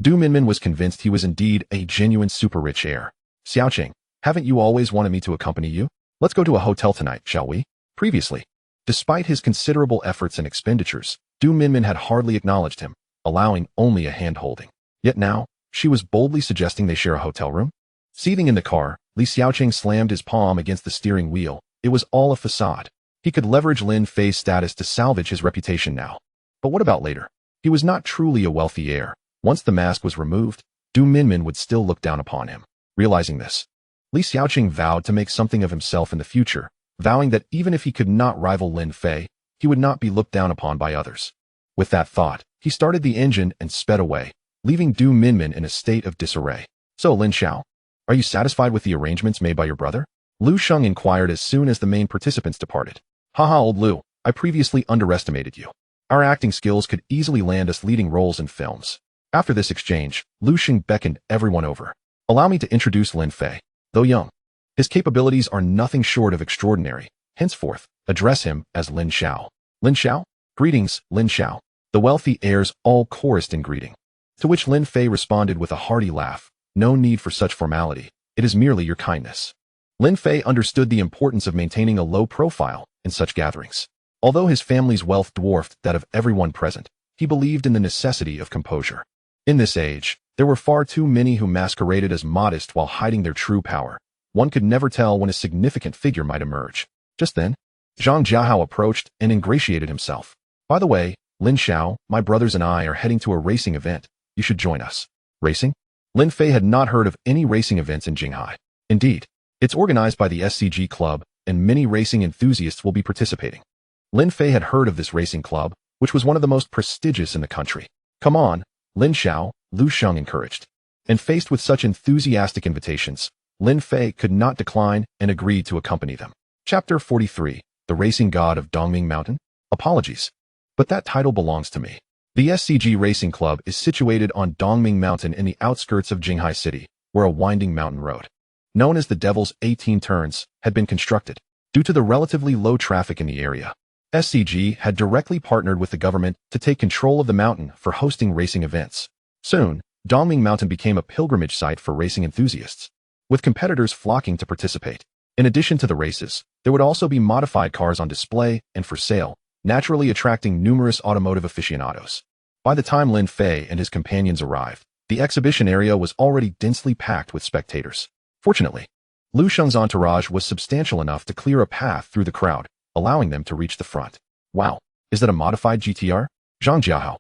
S1: Du Minmin was convinced he was indeed a genuine super-rich heir. Xiaoqing, haven't you always wanted me to accompany you? Let's go to a hotel tonight, shall we? Previously, despite his considerable efforts and expenditures, Du Minmin had hardly acknowledged him, allowing only a hand-holding. Yet now, she was boldly suggesting they share a hotel room? Seething in the car, Li Xiaoqing slammed his palm against the steering wheel. It was all a facade. He could leverage Lin Fei's status to salvage his reputation now. But what about later? He was not truly a wealthy heir. Once the mask was removed, Du Minmin would still look down upon him. Realizing this, Li Xiaoqing vowed to make something of himself in the future, vowing that even if he could not rival Lin Fei, he would not be looked down upon by others. With that thought, he started the engine and sped away, leaving Du Minmin in a state of disarray. So, Lin Xiao, are you satisfied with the arrangements made by your brother? Lu Sheng inquired as soon as the main participants departed. Haha, old Lu, I previously underestimated you. Our acting skills could easily land us leading roles in films. After this exchange, Lu Sheng beckoned everyone over. Allow me to introduce Lin Fei. Though young, his capabilities are nothing short of extraordinary. Henceforth, address him as Lin Xiao. Lin Xiao? Greetings, Lin Xiao. The wealthy heirs all chorused in greeting. To which Lin Fei responded with a hearty laugh. No need for such formality. It is merely your kindness. Lin Fei understood the importance of maintaining a low profile in such gatherings. Although his family's wealth dwarfed that of everyone present, he believed in the necessity of composure. In this age, there were far too many who masqueraded as modest while hiding their true power. One could never tell when a significant figure might emerge. Just then, Zhang Jiahao approached and ingratiated himself. By the way, Lin Xiao, my brothers and I are heading to a racing event. You should join us. Racing? Lin Fei had not heard of any racing events in Jinghai. Indeed, it's organized by the SCG Club, and many racing enthusiasts will be participating. Lin Fei had heard of this racing club, which was one of the most prestigious in the country. Come on, Lin Xiao, Lu Sheng encouraged. And faced with such enthusiastic invitations, Lin Fei could not decline and agreed to accompany them. Chapter 43, The Racing God of Dongming Mountain? Apologies, but that title belongs to me. The SCG Racing Club is situated on Dongming Mountain in the outskirts of Jinghai City, where a winding mountain road, known as the Devil's 18 Turns, had been constructed. Due to the relatively low traffic in the area, SCG had directly partnered with the government to take control of the mountain for hosting racing events. Soon, Dongming Mountain became a pilgrimage site for racing enthusiasts, with competitors flocking to participate. In addition to the races, there would also be modified cars on display and for sale, naturally attracting numerous automotive aficionados. By the time Lin Fei and his companions arrived, the exhibition area was already densely packed with spectators. Fortunately, Lu Sheng's entourage was substantial enough to clear a path through the crowd, allowing them to reach the front. Wow, is that a modified GTR? Zhang Jiahao,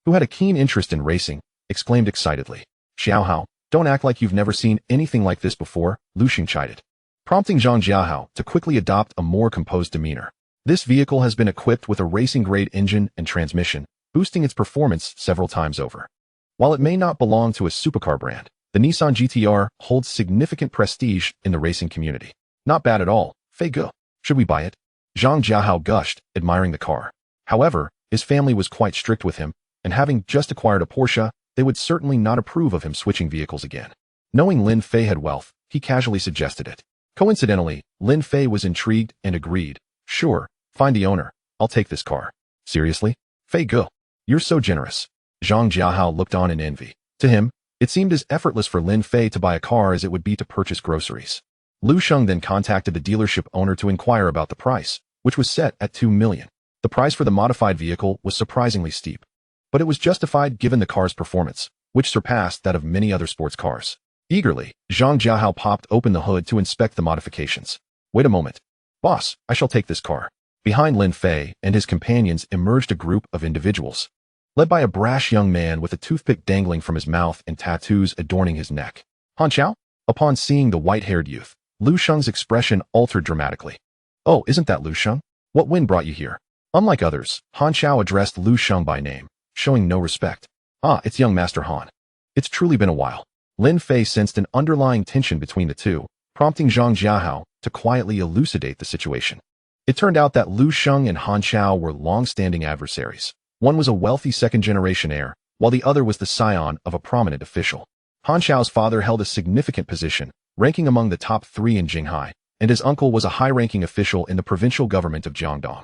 S1: who had a keen interest in racing, exclaimed excitedly. Xiaohao, don't act like you've never seen anything like this before, Lu Sheng chided, prompting Zhang Jiahao to quickly adopt a more composed demeanor. This vehicle has been equipped with a racing-grade engine and transmission, boosting its performance several times over. While it may not belong to a supercar brand, the Nissan GTR holds significant prestige in the racing community. Not bad at all, Fei Ge. Should we buy it? Zhang Jiahao gushed, admiring the car. However, his family was quite strict with him, and having just acquired a Porsche, they would certainly not approve of him switching vehicles again. Knowing Lin Fei had wealth, he casually suggested it. Coincidentally, Lin Fei was intrigued and agreed. Sure, find the owner. I'll take this car. Seriously? Fei Ge, you're so generous. Zhang Jiahao looked on in envy. To him, it seemed as effortless for Lin Fei to buy a car as it would be to purchase groceries. Lu Sheng then contacted the dealership owner to inquire about the price, which was set at 2 million. The price for the modified vehicle was surprisingly steep, but it was justified given the car's performance, which surpassed that of many other sports cars. Eagerly, Zhang Jiahao popped open the hood to inspect the modifications. Wait a moment. Boss, I shall take this car. Behind Lin Fei and his companions emerged a group of individuals, led by a brash young man with a toothpick dangling from his mouth and tattoos adorning his neck. Han Xiao? Upon seeing the white-haired youth, Lu Sheng's expression altered dramatically. Oh, isn't that Lu Sheng? What wind brought you here? Unlike others, Han Xiao addressed Lu Sheng by name, showing no respect. Ah, it's young Master Han. It's truly been a while. Lin Fei sensed an underlying tension between the two, prompting Zhang Jiahao to quietly elucidate the situation. It turned out that Lu Sheng and Han Xiao were long-standing adversaries. One was a wealthy second-generation heir, while the other was the scion of a prominent official. Han Xiao's father held a significant position, ranking among the top 3 in Jinghai, and his uncle was a high-ranking official in the provincial government of Jiangdong.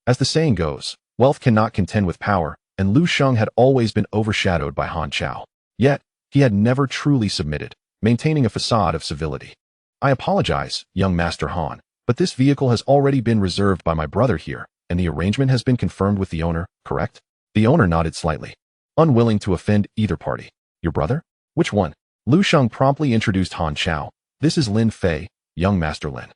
S1: As the saying goes, wealth cannot contend with power, and Lu Sheng had always been overshadowed by Han Xiao. Yet, he had never truly submitted, maintaining a facade of civility. I apologize, young Master Han, but this vehicle has already been reserved by my brother here, and the arrangement has been confirmed with the owner, correct? The owner nodded slightly, unwilling to offend either party. Your brother? Which one? Lu Sheng promptly introduced Han Chao. This is Lin Fei, young Master Lin.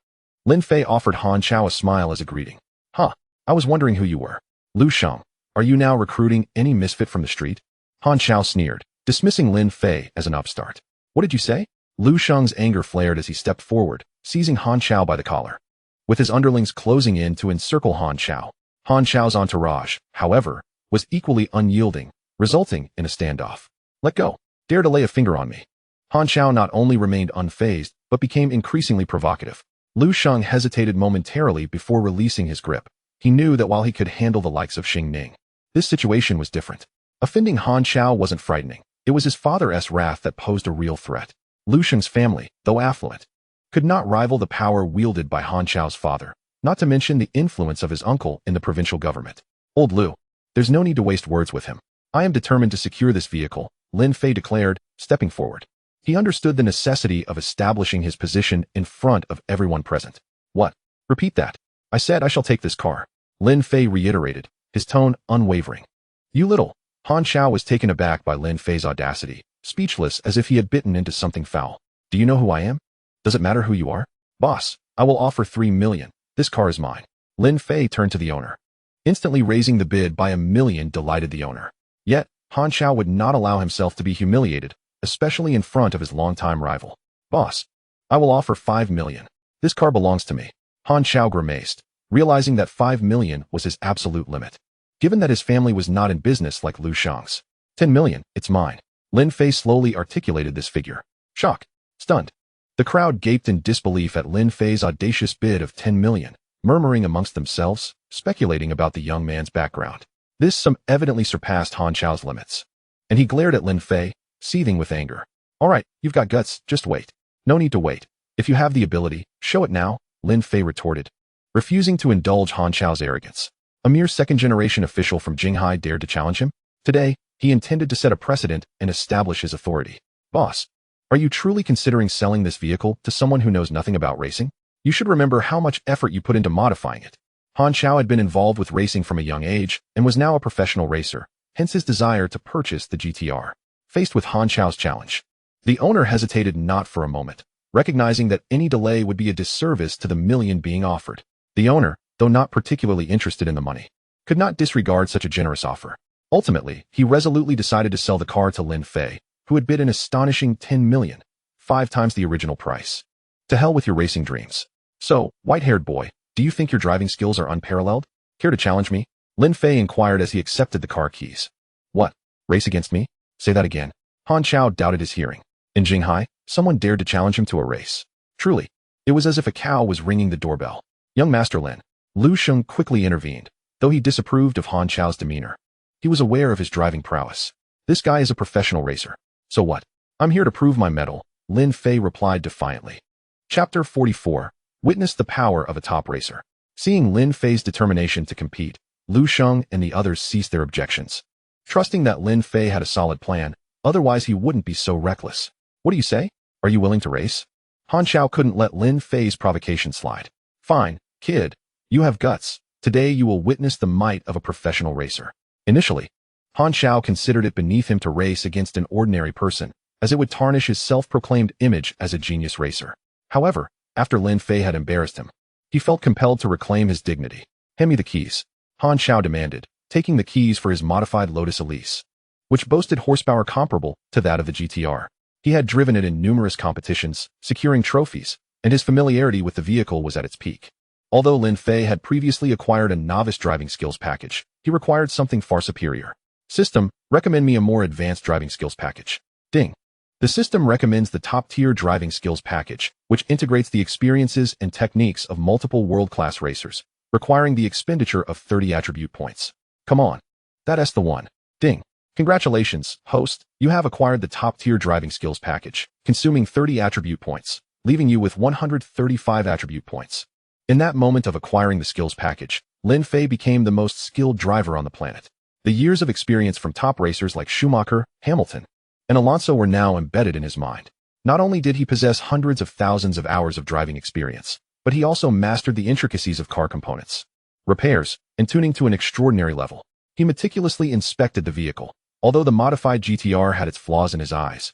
S1: Lin Fei offered Han Chao a smile as a greeting. Huh, I was wondering who you were. Lu Sheng, are you now recruiting any misfit from the street? Han Chao sneered, dismissing Lin Fei as an upstart. What did you say? Lu Sheng's anger flared as he stepped forward, seizing Han Chao by the collar. With his underlings closing in to encircle Han Chao's entourage, however, was equally unyielding, resulting in a standoff. Let go. Dare to lay a finger on me. Han Chao not only remained unfazed, but became increasingly provocative. Lu Sheng hesitated momentarily before releasing his grip. He knew that while he could handle the likes of Xing Ning, this situation was different. Offending Han Chao wasn't frightening. It was his father's wrath that posed a real threat. Lu Sheng's family, though affluent, could not rival the power wielded by Han Chao's father, not to mention the influence of his uncle in the provincial government. Old Lu, there's no need to waste words with him. I am determined to secure this vehicle, Lin Fei declared, stepping forward. He understood the necessity of establishing his position in front of everyone present. What? Repeat that. I said I shall take this car. Lin Fei reiterated, his tone unwavering. You little. Han Chao was taken aback by Lin Fei's audacity, speechless as if he had bitten into something foul. Do you know who I am? Does it matter who you are? Boss, I will offer 3 million. This car is mine. Lin Fei turned to the owner. Instantly raising the bid by 1 million delighted the owner. Yet, Han Chao would not allow himself to be humiliated, especially in front of his longtime rival. Boss, I will offer 5 million. This car belongs to me. Han Chao grimaced, realizing that 5 million was his absolute limit. Given that his family was not in business like Lu Sheng's. 10 million, it's mine. Lin Fei slowly articulated this figure. Shocked. Stunned. The crowd gaped in disbelief at Lin Fei's audacious bid of 10 million, murmuring amongst themselves, speculating about the young man's background. This sum evidently surpassed Han Chao's limits. And he glared at Lin Fei, seething with anger. All right, you've got guts, just wait. No need to wait. If you have the ability, show it now, Lin Fei retorted, refusing to indulge Han Chao's arrogance. A mere second-generation official from Jinghai dared to challenge him? Today, he intended to set a precedent and establish his authority. Boss, are you truly considering selling this vehicle to someone who knows nothing about racing? You should remember how much effort you put into modifying it. Han Chao had been involved with racing from a young age and was now a professional racer, hence his desire to purchase the GTR. Faced with Han Chao's challenge, the owner hesitated not for a moment, recognizing that any delay would be a disservice to the million being offered. The owner, though not particularly interested in the money, could not disregard such a generous offer. Ultimately, he resolutely decided to sell the car to Lin Fei, who had bid an astonishing 10 million, 5 times the original price. To hell with your racing dreams. So, white-haired boy, do you think your driving skills are unparalleled? Care to challenge me? Lin Fei inquired as he accepted the car keys. What? Race against me? Say that again. Han Chao doubted his hearing. In Jinghai, someone dared to challenge him to a race. Truly, it was as if a cow was ringing the doorbell. Young Master Lin, Lu Sheng quickly intervened, though he disapproved of Han Chao's demeanor. He was aware of his driving prowess. This guy is a professional racer. So what? I'm here to prove my mettle, Lin Fei replied defiantly. Chapter 44. Witness the power of a top racer. Seeing Lin Fei's determination to compete, Lu Sheng and the others ceased their objections, trusting that Lin Fei had a solid plan, otherwise he wouldn't be so reckless. What do you say? Are you willing to race? Han Chao couldn't let Lin Fei's provocation slide. Fine, kid. You have guts. Today you will witness the might of a professional racer. Initially, Han Chao considered it beneath him to race against an ordinary person, as it would tarnish his self-proclaimed image as a genius racer. However, after Lin Fei had embarrassed him, he felt compelled to reclaim his dignity. Hand me the keys, Han Chao demanded, taking the keys for his modified Lotus Elise, which boasted horsepower comparable to that of the GTR. He had driven it in numerous competitions, securing trophies, and his familiarity with the vehicle was at its peak. Although Lin Fei had previously acquired a novice driving skills package, he required something far superior. System, recommend me a more advanced driving skills package. Ding. The system recommends the top-tier driving skills package, which integrates the experiences and techniques of multiple world-class racers, requiring the expenditure of 30 attribute points. Come on. That's the one. Ding. Congratulations, host. You have acquired the top-tier driving skills package, consuming 30 attribute points, leaving you with 135 attribute points. In that moment of acquiring the skills package, Lin Fei became the most skilled driver on the planet. The years of experience from top racers like Schumacher, Hamilton, and Alonso were now embedded in his mind. Not only did he possess hundreds of thousands of hours of driving experience, but he also mastered the intricacies of car components, repairs, and tuning to an extraordinary level. He meticulously inspected the vehicle. Although the modified GTR had its flaws in his eyes,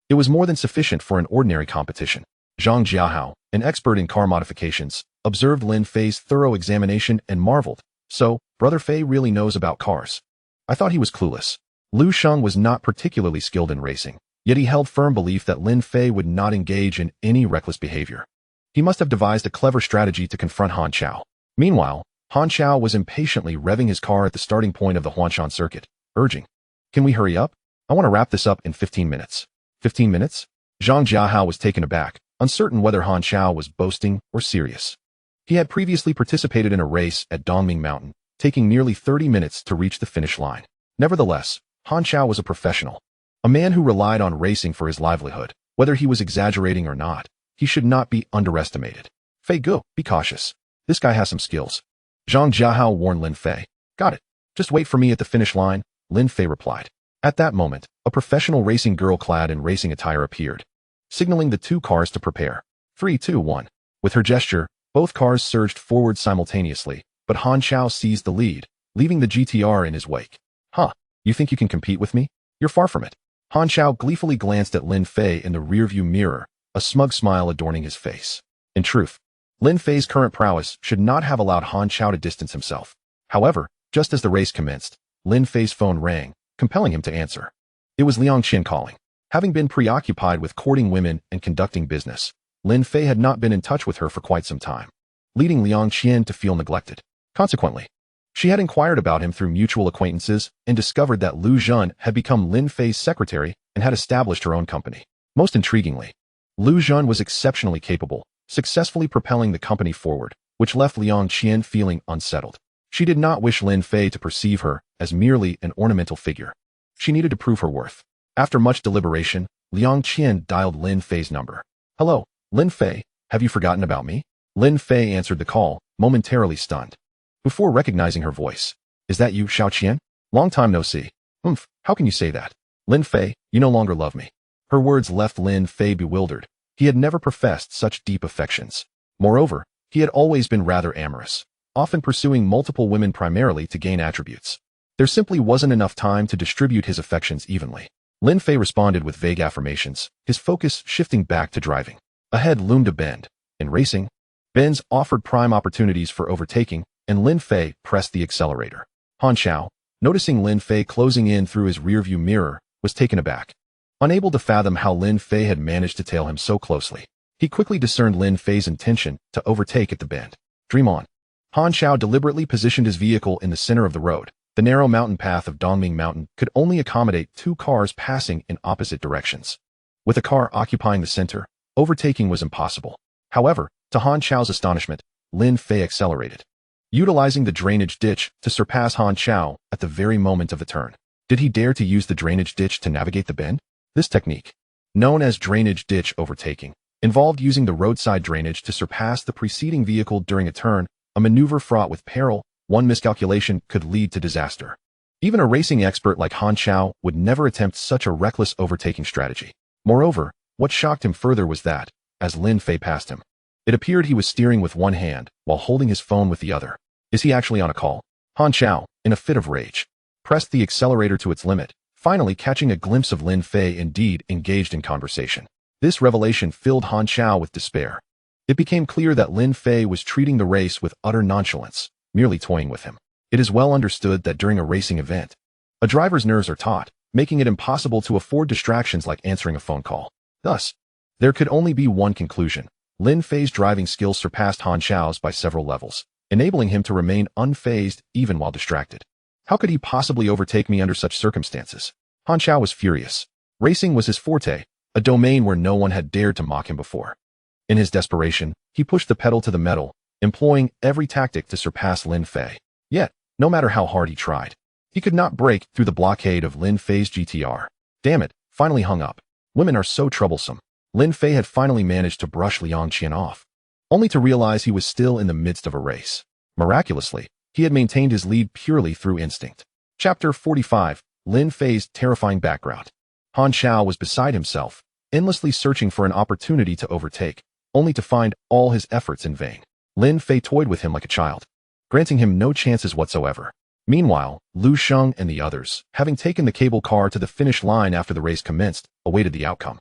S1: It was more than sufficient for an ordinary competition. Zhang Jiahao, an expert in car modifications, observed Lin Fei's thorough examination and marveled. So, Brother Fei really knows about cars. I thought he was clueless. Lu Sheng was not particularly skilled in racing, yet he held firm belief that Lin Fei would not engage in any reckless behavior. He must have devised a clever strategy to confront Han Chao. Meanwhile, Han Chao was impatiently revving his car at the starting point of the Huanshan circuit, urging, "Can we hurry up? I want to wrap this up in 15 minutes. 15 minutes? Zhang Jiahao was taken aback, uncertain whether Han Chao was boasting or serious. He had previously participated in a race at Dongming Mountain, taking nearly 30 minutes to reach the finish line. Nevertheless, Han Chao was a professional, a man who relied on racing for his livelihood. Whether he was exaggerating or not, he should not be underestimated. Fei Gu, be cautious. This guy has some skills. Zhang Jiahao warned Lin Fei. Got it. Just wait for me at the finish line, Lin Fei replied. At that moment, a professional racing girl clad in racing attire appeared, signaling the two cars to prepare. 3, 2, 1. With her gesture, both cars surged forward simultaneously, but Han Chao seized the lead, leaving the GTR in his wake. Huh, you think you can compete with me? You're far from it. Han Chao gleefully glanced at Lin Fei in the rearview mirror, a smug smile adorning his face. In truth, Lin Fei's current prowess should not have allowed Han Chao to distance himself. However, just as the race commenced, Lin Fei's phone rang, compelling him to answer. It was Liang Qian calling. Having been preoccupied with courting women and conducting business, Lin Fei had not been in touch with her for quite some time, leading Liang Qian to feel neglected. Consequently, she had inquired about him through mutual acquaintances and discovered that Lu Zhen had become Lin Fei's secretary and had established her own company. Most intriguingly, Lu Zhen was exceptionally capable, successfully propelling the company forward, which left Liang Qian feeling unsettled. She did not wish Lin Fei to perceive her as merely an ornamental figure. She needed to prove her worth. After much deliberation, Liang Qian dialed Lin Fei's number. Hello, Lin Fei, have you forgotten about me? Lin Fei answered the call, momentarily stunned. Before recognizing her voice, is that you, Xiao Qian? Long time no see. How can you say that? Lin Fei, you no longer love me. Her words left Lin Fei bewildered. He had never professed such deep affections. Moreover, he had always been rather amorous, often pursuing multiple women primarily to gain attributes. There simply wasn't enough time to distribute his affections evenly. Lin Fei responded with vague affirmations, his focus shifting back to driving. Ahead loomed a bend. In racing, bends offered prime opportunities for overtaking, and Lin Fei pressed the accelerator. Han Chao, noticing Lin Fei closing in through his rearview mirror, was taken aback. Unable to fathom how Lin Fei had managed to tail him so closely, he quickly discerned Lin Fei's intention to overtake at the bend. Dream on. Han Chao deliberately positioned his vehicle in the center of the road. The narrow mountain path of Dongming Mountain could only accommodate two cars passing in opposite directions. With a car occupying the center, overtaking was impossible. However, to Han Chao's astonishment, Lin Fei accelerated, utilizing the drainage ditch to surpass Han Chao at the very moment of the turn. Did he dare to use the drainage ditch to navigate the bend? This technique, known as drainage ditch overtaking, involved using the roadside drainage to surpass the preceding vehicle during a turn, a maneuver fraught with peril. One miscalculation could lead to disaster. Even a racing expert like Han Chao would never attempt such a reckless overtaking strategy. Moreover, what shocked him further was that, as Lin Fei passed him, it appeared he was steering with one hand while holding his phone with the other. Is he actually on a call? Han Chao, in a fit of rage, pressed the accelerator to its limit, finally catching a glimpse of Lin Fei indeed engaged in conversation. This revelation filled Han Chao with despair. It became clear that Lin Fei was treating the race with utter nonchalance, merely toying with him. It is well understood that during a racing event, a driver's nerves are taut, making it impossible to afford distractions like answering a phone call. Thus, there could only be one conclusion. Lin Fei's driving skills surpassed Han Chao's by several levels, enabling him to remain unfazed even while distracted. How could he possibly overtake me under such circumstances? Han Chao was furious. Racing was his forte, a domain where no one had dared to mock him before. In his desperation, he pushed the pedal to the metal, employing every tactic to surpass Lin Fei. Yet, no matter how hard he tried, he could not break through the blockade of Lin Fei's GTR. Damn it, finally hung up. Women are so troublesome. Lin Fei had finally managed to brush Liang Qian off, only to realize he was still in the midst of a race. Miraculously, he had maintained his lead purely through instinct. Chapter 45, Lin Fei's terrifying background. Han Chao was beside himself, endlessly searching for an opportunity to overtake, only to find all his efforts in vain. Lin Fei toyed with him like a child, granting him no chances whatsoever. Meanwhile, Lu Sheng and the others, having taken the cable car to the finish line after the race commenced, awaited the outcome.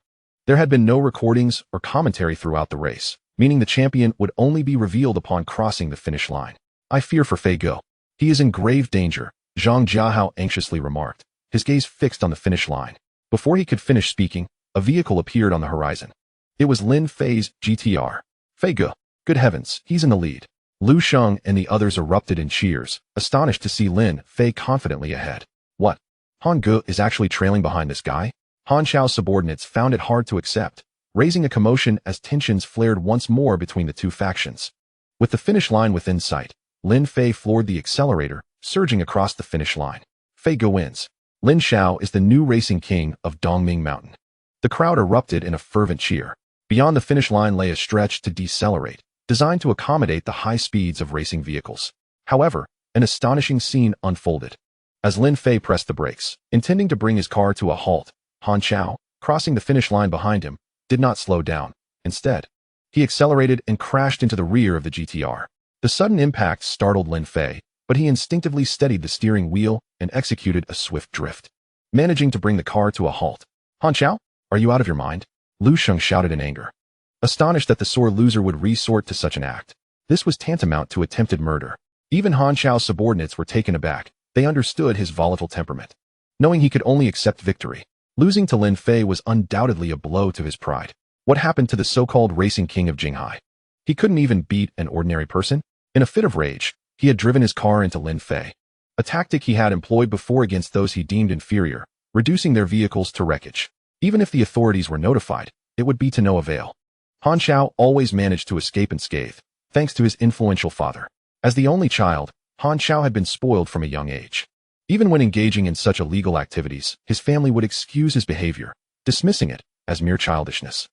S1: There had been no recordings or commentary throughout the race, meaning the champion would only be revealed upon crossing the finish line. I fear for Fei Ge. He is in grave danger, Zhang Jiahao anxiously remarked, his gaze fixed on the finish line. Before he could finish speaking, a vehicle appeared on the horizon. It was Lin Fei's GTR. Fei Ge. Good heavens, he's in the lead. Lu Sheng and the others erupted in cheers, astonished to see Lin Fei confidently ahead. What? Han Ge is actually trailing behind this guy? Han Xiao's subordinates found it hard to accept, raising a commotion as tensions flared once more between the two factions. With the finish line within sight, Lin Fei floored the accelerator, surging across the finish line. Fei Ge wins. Lin Xiao is the new racing king of Dongming Mountain. The crowd erupted in a fervent cheer. Beyond the finish line lay a stretch to decelerate, designed to accommodate the high speeds of racing vehicles. However, an astonishing scene unfolded. As Lin Fei pressed the brakes, intending to bring his car to a halt, Han Xiao, crossing the finish line behind him, did not slow down. Instead, he accelerated and crashed into the rear of the GTR. The sudden impact startled Lin Fei, but he instinctively steadied the steering wheel and executed a swift drift, managing to bring the car to a halt. Han Xiao, are you out of your mind? Lu Sheng shouted in anger, astonished that the sore loser would resort to such an act. This was tantamount to attempted murder. Even Han Xiao's subordinates were taken aback. They understood his volatile temperament. Knowing he could only accept victory, losing to Lin Fei was undoubtedly a blow to his pride. What happened to the so-called racing king of Jinghai? He couldn't even beat an ordinary person? In a fit of rage, he had driven his car into Lin Fei, a tactic he had employed before against those he deemed inferior, reducing their vehicles to wreckage. Even if the authorities were notified, it would be to no avail. Han Xiao always managed to escape unscathed, thanks to his influential father. As the only child, Han Xiao had been spoiled from a young age. Even when engaging in such illegal activities, his family would excuse his behavior, dismissing it as mere childishness.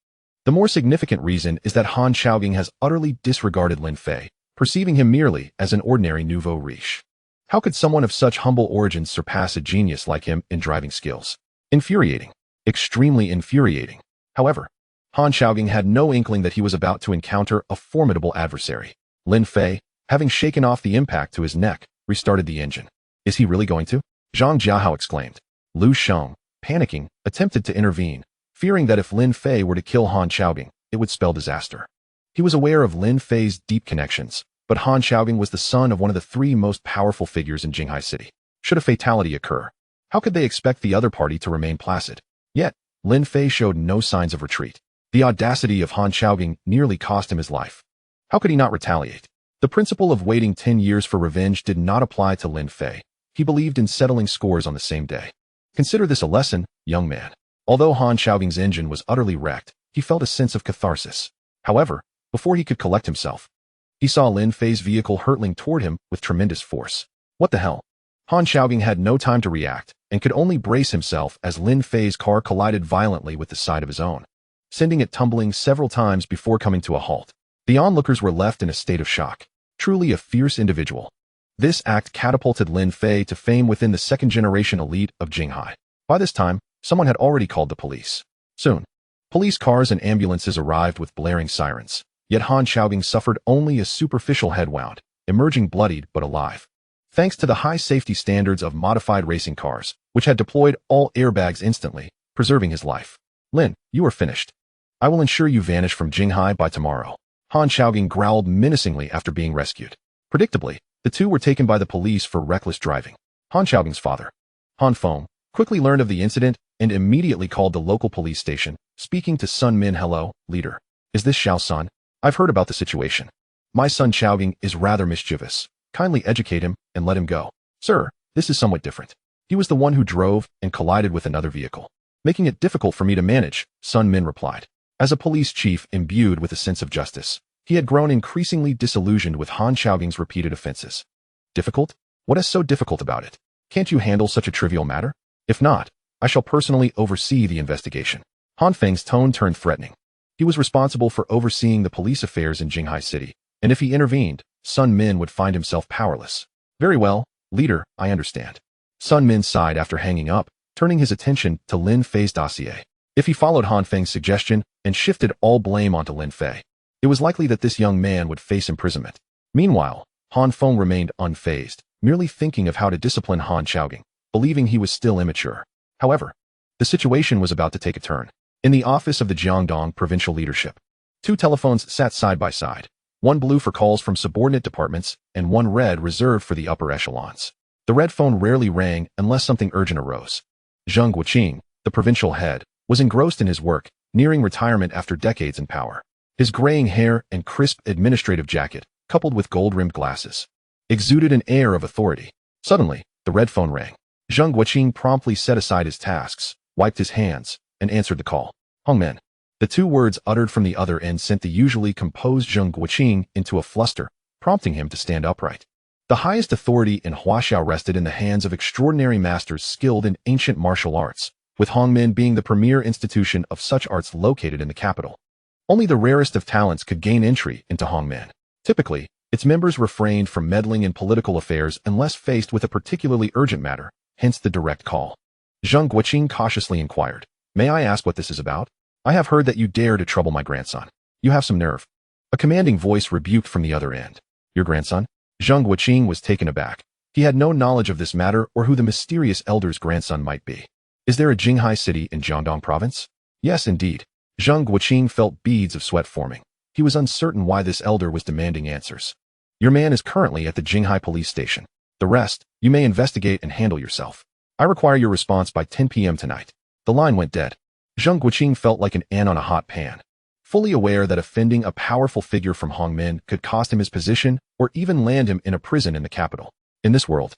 S1: The more significant reason is that Han Xiaogang has utterly disregarded Lin Fei, perceiving him merely as an ordinary nouveau riche. How could someone of such humble origins surpass a genius like him in driving skills? Infuriating. Extremely infuriating. However, Han Xiaogang had no inkling that he was about to encounter a formidable adversary. Lin Fei, having shaken off the impact to his neck, restarted the engine. Is he really going to? Zhang Jiahao exclaimed. Lu Sheng, panicking, attempted to intervene, fearing that if Lin Fei were to kill Han Xiaogang, it would spell disaster. He was aware of Lin Fei's deep connections, but Han Xiaogang was the son of one of the three most powerful figures in Jinghai City. Should a fatality occur, how could they expect the other party to remain placid? Yet, Lin Fei showed no signs of retreat. The audacity of Han Xiaogang nearly cost him his life. How could he not retaliate? The principle of waiting 10 years for revenge did not apply to Lin Fei. He believed in settling scores on the same day. Consider this a lesson, young man. Although Han Xiaogang's engine was utterly wrecked, he felt a sense of catharsis. However, before he could collect himself, he saw Lin Fei's vehicle hurtling toward him with tremendous force. What the hell? Han Xiaogang had no time to react and could only brace himself as Lin Fei's car collided violently with the side of his own, sending it tumbling several times before coming to a halt. The onlookers were left in a state of shock. Truly a fierce individual. This act catapulted Lin Fei to fame within the second-generation elite of Jinghai. By this time, someone had already called the police. Soon, police cars and ambulances arrived with blaring sirens. Yet Han Xiaogang suffered only a superficial head wound, emerging bloodied but alive. Thanks to the high safety standards of modified racing cars, which had deployed all airbags instantly, preserving his life. Lin, you are finished. I will ensure you vanish from Jinghai by tomorrow. Han Xiaogang growled menacingly after being rescued. Predictably, the two were taken by the police for reckless driving. Han Xiaogang's father, Han Feng, quickly learned of the incident and immediately called the local police station, speaking to Sun Min. Hello, leader. Is this Xiao Sun? I've heard about the situation. My son Xiaogang is rather mischievous. Kindly educate him and let him go. Sir, this is somewhat different. He was the one who drove and collided with another vehicle, making it difficult for me to manage, Sun Min replied. As a police chief imbued with a sense of justice, he had grown increasingly disillusioned with Han Xiaogang's repeated offenses. Difficult? What is so difficult about it? Can't you handle such a trivial matter? If not, I shall personally oversee the investigation. Han Feng's tone turned threatening. He was responsible for overseeing the police affairs in Jinghai City, and if he intervened, Sun Min would find himself powerless. Very well, leader, I understand. Sun Min sighed after hanging up, turning his attention to Lin Fei's dossier. If he followed Han Feng's suggestion and shifted all blame onto Lin Fei, it was likely that this young man would face imprisonment. Meanwhile, Han Feng remained unfazed, merely thinking of how to discipline Han Xiaogang, believing he was still immature. However, the situation was about to take a turn. In the office of the Jiangdong provincial leadership, two telephones sat side by side, one blue for calls from subordinate departments and one red reserved for the upper echelons. The red phone rarely rang unless something urgent arose. Zheng Guoqing, the provincial head, was engrossed in his work, nearing retirement after decades in power. His graying hair and crisp administrative jacket, coupled with gold-rimmed glasses, exuded an air of authority. Suddenly, the red phone rang. Zheng Guoqing promptly set aside his tasks, wiped his hands, and answered the call. Hongmen. The two words uttered from the other end sent the usually composed Zheng Guoqing into a fluster, prompting him to stand upright. The highest authority in Huaxiao rested in the hands of extraordinary masters skilled in ancient martial arts, with Hongmen being the premier institution of such arts located in the capital. Only the rarest of talents could gain entry into Hongmen. Typically, its members refrained from meddling in political affairs unless faced with a particularly urgent matter, hence the direct call. Zheng Guoqing cautiously inquired, "May I ask what this is about? I have heard that you dare to trouble my grandson. You have some nerve." A commanding voice rebuked from the other end. "Your grandson?" Zheng Guoqing was taken aback. He had no knowledge of this matter or who the mysterious elder's grandson might be. "Is there a Jinghai city in Jiangdong province?" "Yes, indeed." Zheng Guoqing felt beads of sweat forming. He was uncertain why this elder was demanding answers. "Your man is currently at the Jinghai police station. The rest, you may investigate and handle yourself. I require your response by 10 p.m. tonight." The line went dead. Zheng Guoqing felt like an ant on a hot pan. Fully aware that offending a powerful figure from Hongmen could cost him his position or even land him in a prison in the capital. In this world,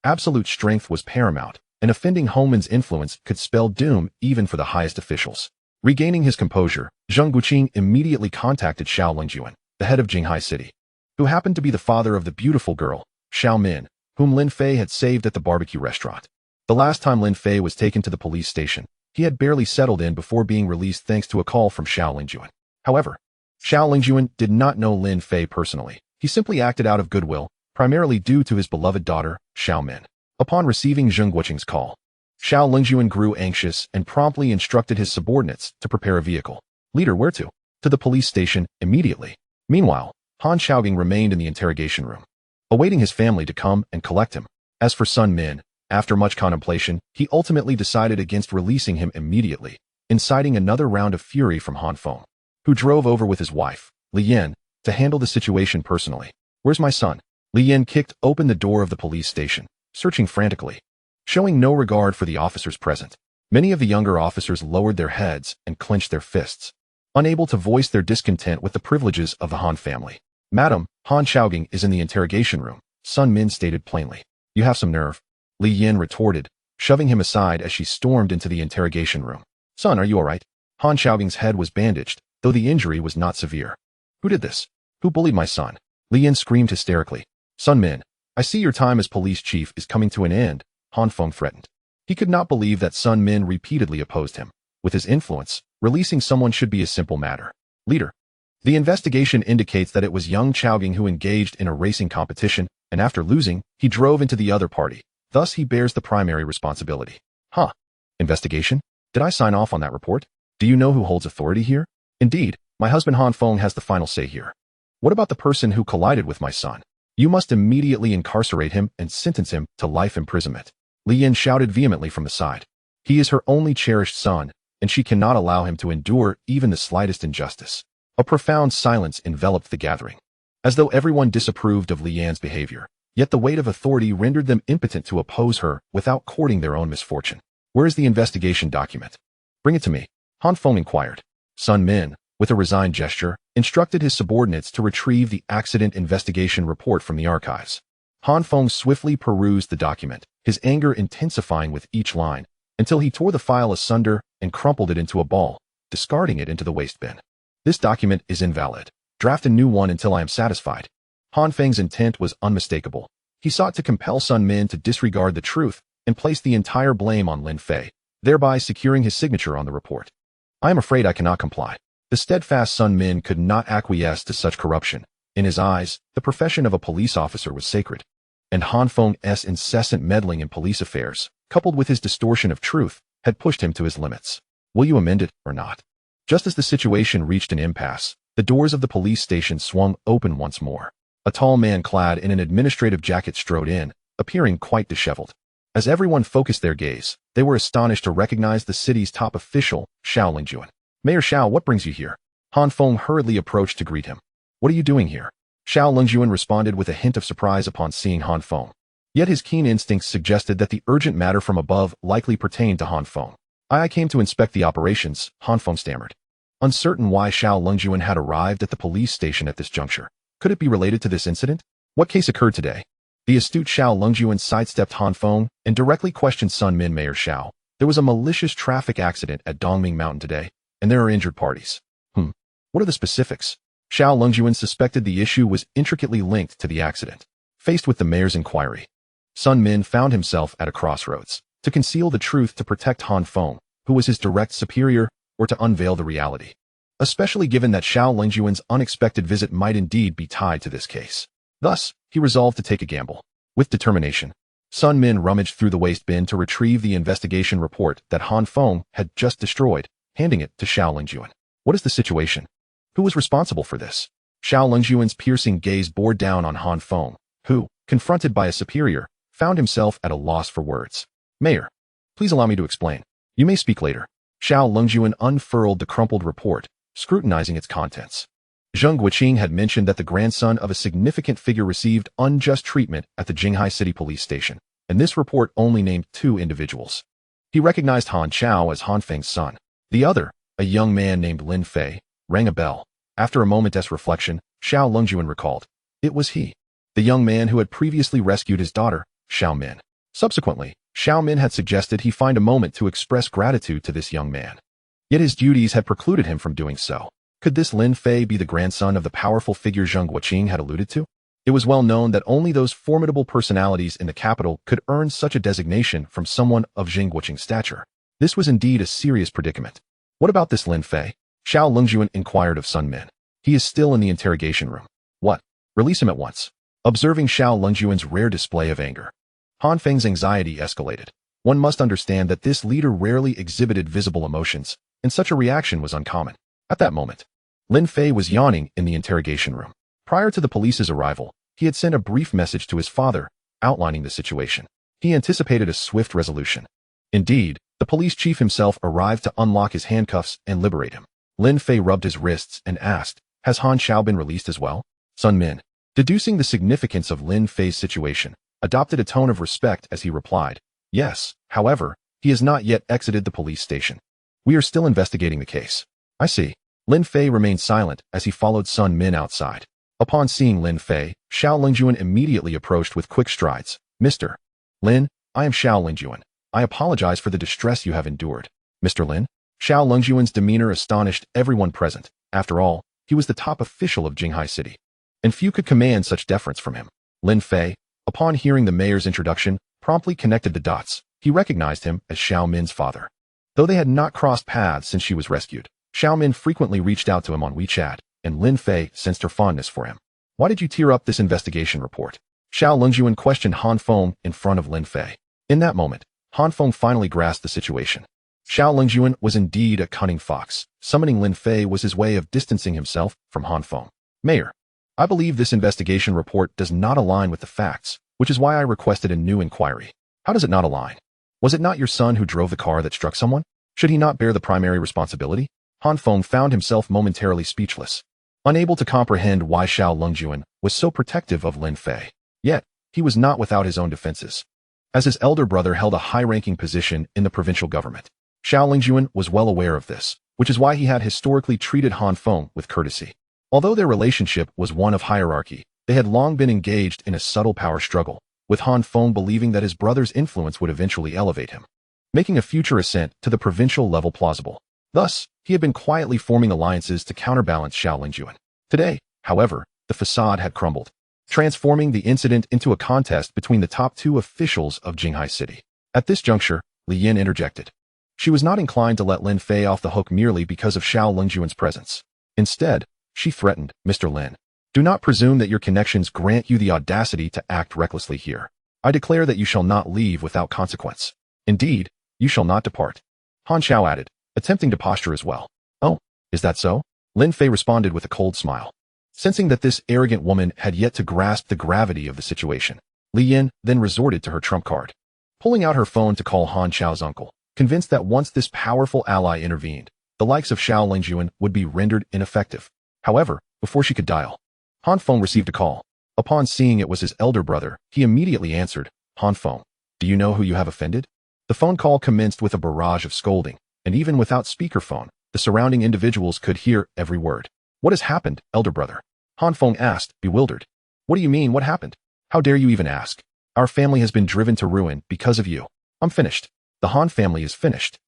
S1: absolute strength was paramount, and offending Hongmen's influence could spell doom even for the highest officials. Regaining his composure, Zheng Guoqing immediately contacted Xiao Lingjuan, the head of Jinghai City, who happened to be the father of the beautiful girl, Xiao Min, whom Lin Fei had saved at the barbecue restaurant. The last time Lin Fei was taken to the police station, he had barely settled in before being released thanks to a call from Xiao Lingjuan. However, Xiao Lingjuan did not know Lin Fei personally. He simply acted out of goodwill, primarily due to his beloved daughter, Xiao Min. Upon receiving Zheng Guoqing's call, Xiao Lingjuan grew anxious and promptly instructed his subordinates to prepare a vehicle. "Leader, where to?" "To the police station, immediately." Meanwhile, Han Xiaogang remained in the interrogation room, awaiting his family to come and collect him. As for Sun Min, after much contemplation, he ultimately decided against releasing him immediately, inciting another round of fury from Han Feng, who drove over with his wife, Li Yan, to handle the situation personally. "Where's my son?" Li Yan kicked open the door of the police station, searching frantically, showing no regard for the officers present. Many of the younger officers lowered their heads and clenched their fists, unable to voice their discontent with the privileges of the Han family. "Madam, Han Xiaogang is in the interrogation room," Sun Min stated plainly. "You have some nerve," Li Yan retorted, shoving him aside as she stormed into the interrogation room. "Son, are you all right?" Han Xiaogang's head was bandaged, though the injury was not severe. "Who did this? Who bullied my son?" Li Yan screamed hysterically. "Sun Min, I see your time as police chief is coming to an end," Han Feng threatened. He could not believe that Sun Min repeatedly opposed him. With his influence, releasing someone should be a simple matter. "Leader, the investigation indicates that it was young Xiaogang who engaged in a racing competition, and after losing, he drove into the other party. Thus, he bears the primary responsibility." "Huh? Investigation? Did I sign off on that report? Do you know who holds authority here?" "Indeed, my husband Han Feng has the final say here." "What about the person who collided with my son?" "You must immediately incarcerate him and sentence him to life imprisonment." Li Yan shouted vehemently from the side. He is her only cherished son, and she cannot allow him to endure even the slightest injustice. A profound silence enveloped the gathering, as though everyone disapproved of Li Yan's behavior, yet the weight of authority rendered them impotent to oppose her without courting their own misfortune. "Where is the investigation document?" "Bring it to me," Han Feng inquired. Sun Min, with a resigned gesture, instructed his subordinates to retrieve the accident investigation report from the archives. Han Feng swiftly perused the document, his anger intensifying with each line, until he tore the file asunder and crumpled it into a ball, discarding it into the waste bin. "This document is invalid. Draft a new one until I am satisfied." Han Feng's intent was unmistakable. He sought to compel Sun Min to disregard the truth and place the entire blame on Lin Fei, thereby securing his signature on the report. "I am afraid I cannot comply." The steadfast Sun Min could not acquiesce to such corruption. In his eyes, the profession of a police officer was sacred, and Han Feng's incessant meddling in police affairs, coupled with his distortion of truth, had pushed him to his limits. "Will you amend it or not?" Just as the situation reached an impasse, the doors of the police station swung open once more. A tall man clad in an administrative jacket strode in, appearing quite disheveled. As everyone focused their gaze, they were astonished to recognize the city's top official, Xiao Lingjuan. Mayor Xiao, what brings you here? Han Feng hurriedly approached to greet him. What are you doing here? Xiao Lingjuan responded with a hint of surprise upon seeing Han Feng. Yet his keen instincts suggested that the urgent matter from above likely pertained to Han Feng. I came to inspect the operations, Han Feng stammered. Uncertain why Xiao Lingjuan had arrived at the police station at this juncture. Could it be related to this incident? What case occurred today? The astute Xiao Lingjuan sidestepped Han Feng and directly questioned Sun Min. Mayor Xiao. There was a malicious traffic accident at Dongming Mountain today, and there are injured parties. What are the specifics? Xiao Lingjuan suspected the issue was intricately linked to the accident. Faced with the mayor's inquiry, Sun Min found himself at a crossroads. To conceal the truth to protect Han Feng, who was his direct superior, or to unveil the reality. Especially given that Xiao Lingjuan's unexpected visit might indeed be tied to this case. Thus, he resolved to take a gamble. With determination, Sun Min rummaged through the waste bin to retrieve the investigation report that Han Feng had just destroyed, handing it to Xiao Lingjuan. What is the situation? Who was responsible for this? Xiao Lingjuan's piercing gaze bore down on Han Feng, who, confronted by a superior, found himself at a loss for words. Mayor, please allow me to explain. You may speak later. Xiao Lingjuan unfurled the crumpled report, scrutinizing its contents. Zheng Guiqing had mentioned that the grandson of a significant figure received unjust treatment at the Jinghai City Police Station, and this report only named 2 individuals. He recognized Han Chao as Han Feng's son. The other, a young man named Lin Fei, rang a bell. After a moment's reflection, Xiao Lingjuan recalled. It was he, the young man who had previously rescued his daughter, Xiao Min. Subsequently, Xiao Min had suggested he find a moment to express gratitude to this young man. Yet his duties had precluded him from doing so. Could this Lin Fei be the grandson of the powerful figure Zheng Guiqing had alluded to? It was well known that only those formidable personalities in the capital could earn such a designation from someone of Zheng Guiqing's stature. This was indeed a serious predicament. What about this Lin Fei? Xiao Lingjuan inquired of Sun Min. He is still in the interrogation room. What? Release him at once. Observing Xiao Lingjuan's rare display of anger, Han Feng's anxiety escalated. One must understand that this leader rarely exhibited visible emotions, and such a reaction was uncommon. At that moment, Lin Fei was yawning in the interrogation room. Prior to the police's arrival, he had sent a brief message to his father, outlining the situation. He anticipated a swift resolution. Indeed, the police chief himself arrived to unlock his handcuffs and liberate him. Lin Fei rubbed his wrists and asked, has Han Chao been released as well? Sun Min, deducing the significance of Lin Fei's situation, adopted a tone of respect as he replied, yes, however, he has not yet exited the police station. We are still investigating the case. I see. Lin Fei remained silent as he followed Sun Min outside. Upon seeing Lin Fei, Xiao Lingjuan immediately approached with quick strides. Mr. Lin, I am Xiao Lingjuan. I apologize for the distress you have endured. Mr. Lin? Xiao Lingjuan's demeanor astonished everyone present. After all, he was the top official of Jinghai City, and few could command such deference from him. Lin Fei, upon hearing the mayor's introduction, promptly connected the dots. He recognized him as Xiao Min's father. Though they had not crossed paths since she was rescued, Xiao Min frequently reached out to him on WeChat, and Lin Fei sensed her fondness for him. Why did you tear up this investigation report? Xiao Lingjuan questioned Han Feng in front of Lin Fei. In that moment, Han Feng finally grasped the situation. Xiao Lingjuan was indeed a cunning fox. Summoning Lin Fei was his way of distancing himself from Han Feng. Mayor, I believe this investigation report does not align with the facts, which is why I requested a new inquiry. How does it not align? Was it not your son who drove the car that struck someone? Should he not bear the primary responsibility? Han Feng found himself momentarily speechless, unable to comprehend why Xiao Lingjuan was so protective of Lin Fei. Yet, he was not without his own defenses, as his elder brother held a high-ranking position in the provincial government. Xiao Lingjuan was well aware of this, which is why he had historically treated Han Feng with courtesy. Although their relationship was one of hierarchy, they had long been engaged in a subtle power struggle, with Han Feng believing that his brother's influence would eventually elevate him, making a future ascent to the provincial level plausible. Thus, he had been quietly forming alliances to counterbalance Xiao Lingjuan. Today, however, the facade had crumbled, transforming the incident into a contest between the top 2 officials of Jinghai City. At this juncture, Li Yin interjected. She was not inclined to let Lin Fei off the hook merely because of Xiao Lingjuan's presence. Instead, she threatened, Mr. Lin, do not presume that your connections grant you the audacity to act recklessly here. I declare that you shall not leave without consequence. Indeed, you shall not depart. Han Chao added, attempting to posture as well. Oh, is that so? Lin Fei responded with a cold smile. Sensing that this arrogant woman had yet to grasp the gravity of the situation, Li Yin then resorted to her trump card. pulling out her phone to call Han Xiao's uncle, convinced that once this powerful ally intervened, the likes of Xiao Lingjuan would be rendered ineffective. However, before she could dial, Han Feng received a call. Upon seeing it was his elder brother, he immediately answered, "Han Feng, do you know who you have offended?" The phone call commenced with a barrage of scolding, and even without speakerphone, the surrounding individuals could hear every word. "What has happened, elder brother?" Han Feng asked, bewildered. "What do you mean, what happened? How dare you even ask? Our family has been driven to ruin because of you. I'm finished. The Han family is finished.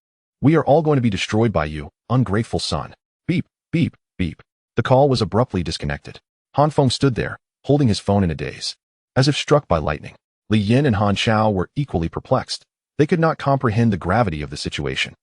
S1: We are all going to be destroyed by you, ungrateful son." Beep, beep, beep. The call was abruptly disconnected. Han Feng stood there, holding his phone in a daze. As if struck by lightning, Li Yin and Han Xiao were equally perplexed. They could not comprehend the gravity of the situation.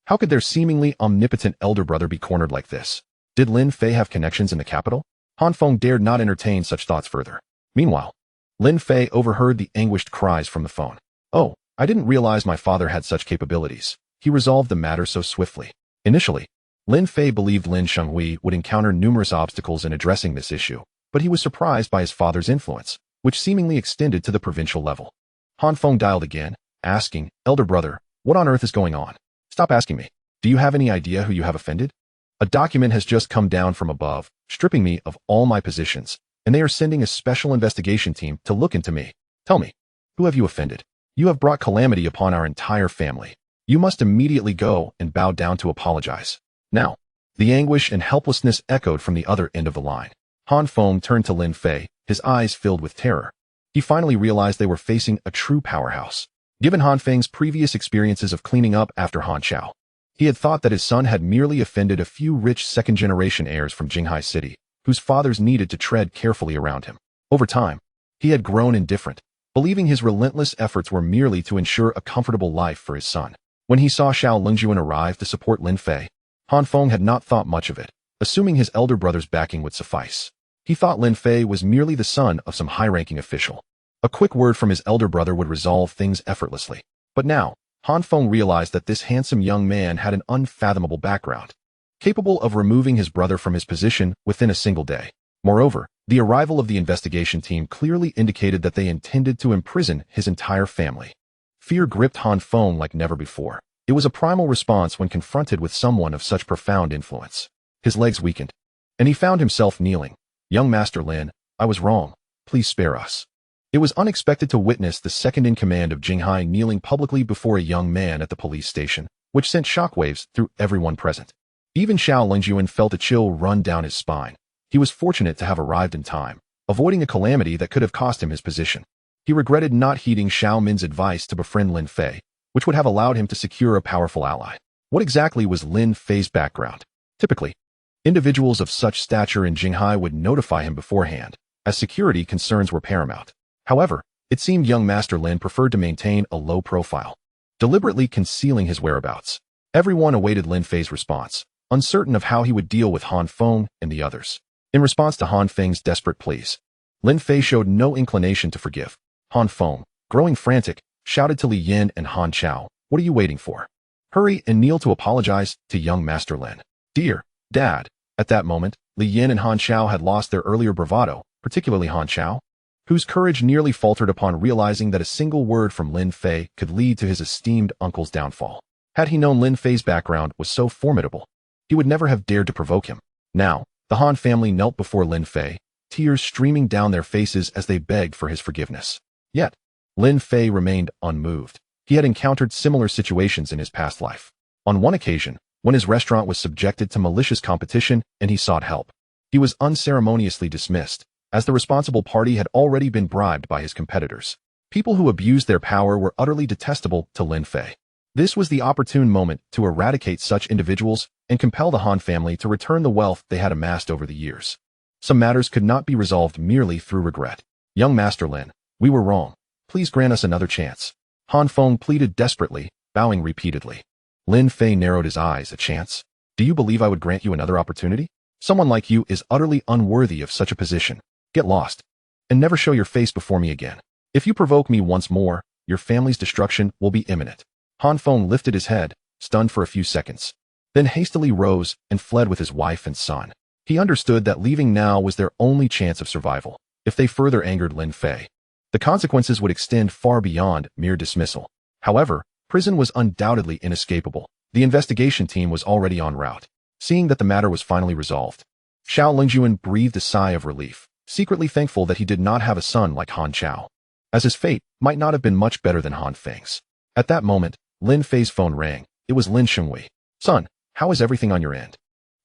S1: How could their seemingly omnipotent elder brother be cornered like this? Did Lin Fei have connections in the capital? Han Feng dared not entertain such thoughts further. Meanwhile, Lin Fei overheard the anguished cries from the phone. "Oh, I didn't realize my father had such capabilities." He resolved the matter so swiftly. Initially, Lin Fei believed Lin Shenghui would encounter numerous obstacles in addressing this issue, but he was surprised by his father's influence, which seemingly extended to the provincial level. Han Feng dialed again, asking, "Elder brother, what on earth is going on? Stop asking me. Do you have any idea who you have offended? A document has just come down from above, stripping me of all my positions, and they are sending a special investigation team to look into me. Tell me, who have you offended? You have brought calamity upon our entire family. You must immediately go and bow down to apologize." Now, the anguish and helplessness echoed from the other end of the line. Han Feng turned to Lin Fei, his eyes filled with terror. He finally realized they were facing a true powerhouse. Given Han Feng's previous experiences of cleaning up after Han Xiao, he had thought that his son had merely offended a few rich second-generation heirs from Jinghai City, whose fathers needed to tread carefully around him. Over time, he had grown indifferent, believing his relentless efforts were merely to ensure a comfortable life for his son. When he saw Xiao Lingjuan arrive to support Lin Fei, Han Feng had not thought much of it, assuming his elder brother's backing would suffice. He thought Lin Fei was merely the son of some high-ranking official. A quick word from his elder brother would resolve things effortlessly. But now, Han Feng realized that this handsome young man had an unfathomable background, capable of removing his brother from his position within a single day. Moreover, the arrival of the investigation team clearly indicated that they intended to imprison his entire family. Fear gripped Han Feng like never before. It was a primal response when confronted with someone of such profound influence. His legs weakened, and he found himself kneeling. "Young Master Lin, I was wrong. Please spare us." It was unexpected to witness the second-in-command of Jinghai kneeling publicly before a young man at the police station, which sent shockwaves through everyone present. Even Xiao Lingjuan felt a chill run down his spine. He was fortunate to have arrived in time, avoiding a calamity that could have cost him his position. He regretted not heeding Xiao Min's advice to befriend Lin Fei, which would have allowed him to secure a powerful ally. What exactly was Lin Fei's background? Typically, individuals of such stature in Jinghai would notify him beforehand, as security concerns were paramount. However, it seemed young Master Lin preferred to maintain a low profile, deliberately concealing his whereabouts. Everyone awaited Lin Fei's response, uncertain of how he would deal with Han Feng and the others. In response to Han Feng's desperate pleas, Lin Fei showed no inclination to forgive. Han Feng, growing frantic, shouted to Li Yin and Han Xiao, "What are you waiting for? Hurry and kneel to apologize to young Master Lin." "Dear Dad." At that moment, Li Yin and Han Xiao had lost their earlier bravado, particularly Han Xiao, whose courage nearly faltered upon realizing that a single word from Lin Fei could lead to his esteemed uncle's downfall. Had he known Lin Fei's background was so formidable, he would never have dared to provoke him. Now, the Han family knelt before Lin Fei, tears streaming down their faces as they begged for his forgiveness. Yet, Lin Fei remained unmoved. He had encountered similar situations in his past life. On one occasion, when his restaurant was subjected to malicious competition and he sought help, he was unceremoniously dismissed, as the responsible party had already been bribed by his competitors. People who abused their power were utterly detestable to Lin Fei. This was the opportune moment to eradicate such individuals and compel the Han family to return the wealth they had amassed over the years. Some matters could not be resolved merely through regret. "Young Master Lin, we were wrong. Please grant us another chance." Han Feng pleaded desperately, bowing repeatedly. Lin Fei narrowed his eyes. "A chance? Do you believe I would grant you another opportunity? Someone like you is utterly unworthy of such a position. Get lost, and never show your face before me again. If you provoke me once more, your family's destruction will be imminent." Han Feng lifted his head, stunned for a few seconds, then hastily rose and fled with his wife and son. He understood that leaving now was their only chance of survival. If they further angered Lin Fei, the consequences would extend far beyond mere dismissal. However, prison was undoubtedly inescapable. The investigation team was already en route. Seeing that the matter was finally resolved, Xiao Lingjuan breathed a sigh of relief, secretly thankful that he did not have a son like Han Chao, as his fate might not have been much better than Han Feng's. At that moment, Lin Fei's phone rang. It was Lin Shenghui. Son, how is everything on your end?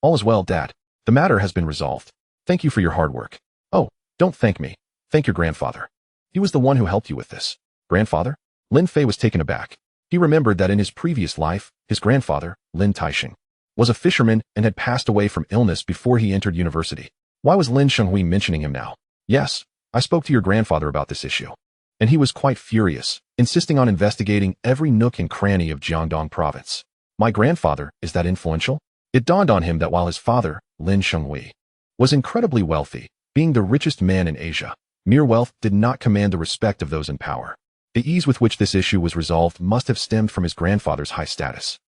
S1: All is well, Dad. The matter has been resolved. Thank you for your hard work. Oh, don't thank me. Thank your grandfather. He was the one who helped you with this. Grandfather? Lin Fei was taken aback. He remembered that in his previous life, his grandfather, Lin Taixing, was a fisherman and had passed away from illness before he entered university. Why was Lin Shenghui mentioning him now? Yes, I spoke to your grandfather about this issue, and he was quite furious, insisting on investigating every nook and cranny of Jiangdong province. My grandfather is that influential? It dawned on him that while his father, Lin Shenghui, was incredibly wealthy, being the richest man in Asia, mere wealth did not command the respect of those in power. The ease with which this issue was resolved must have stemmed from his grandfather's high status,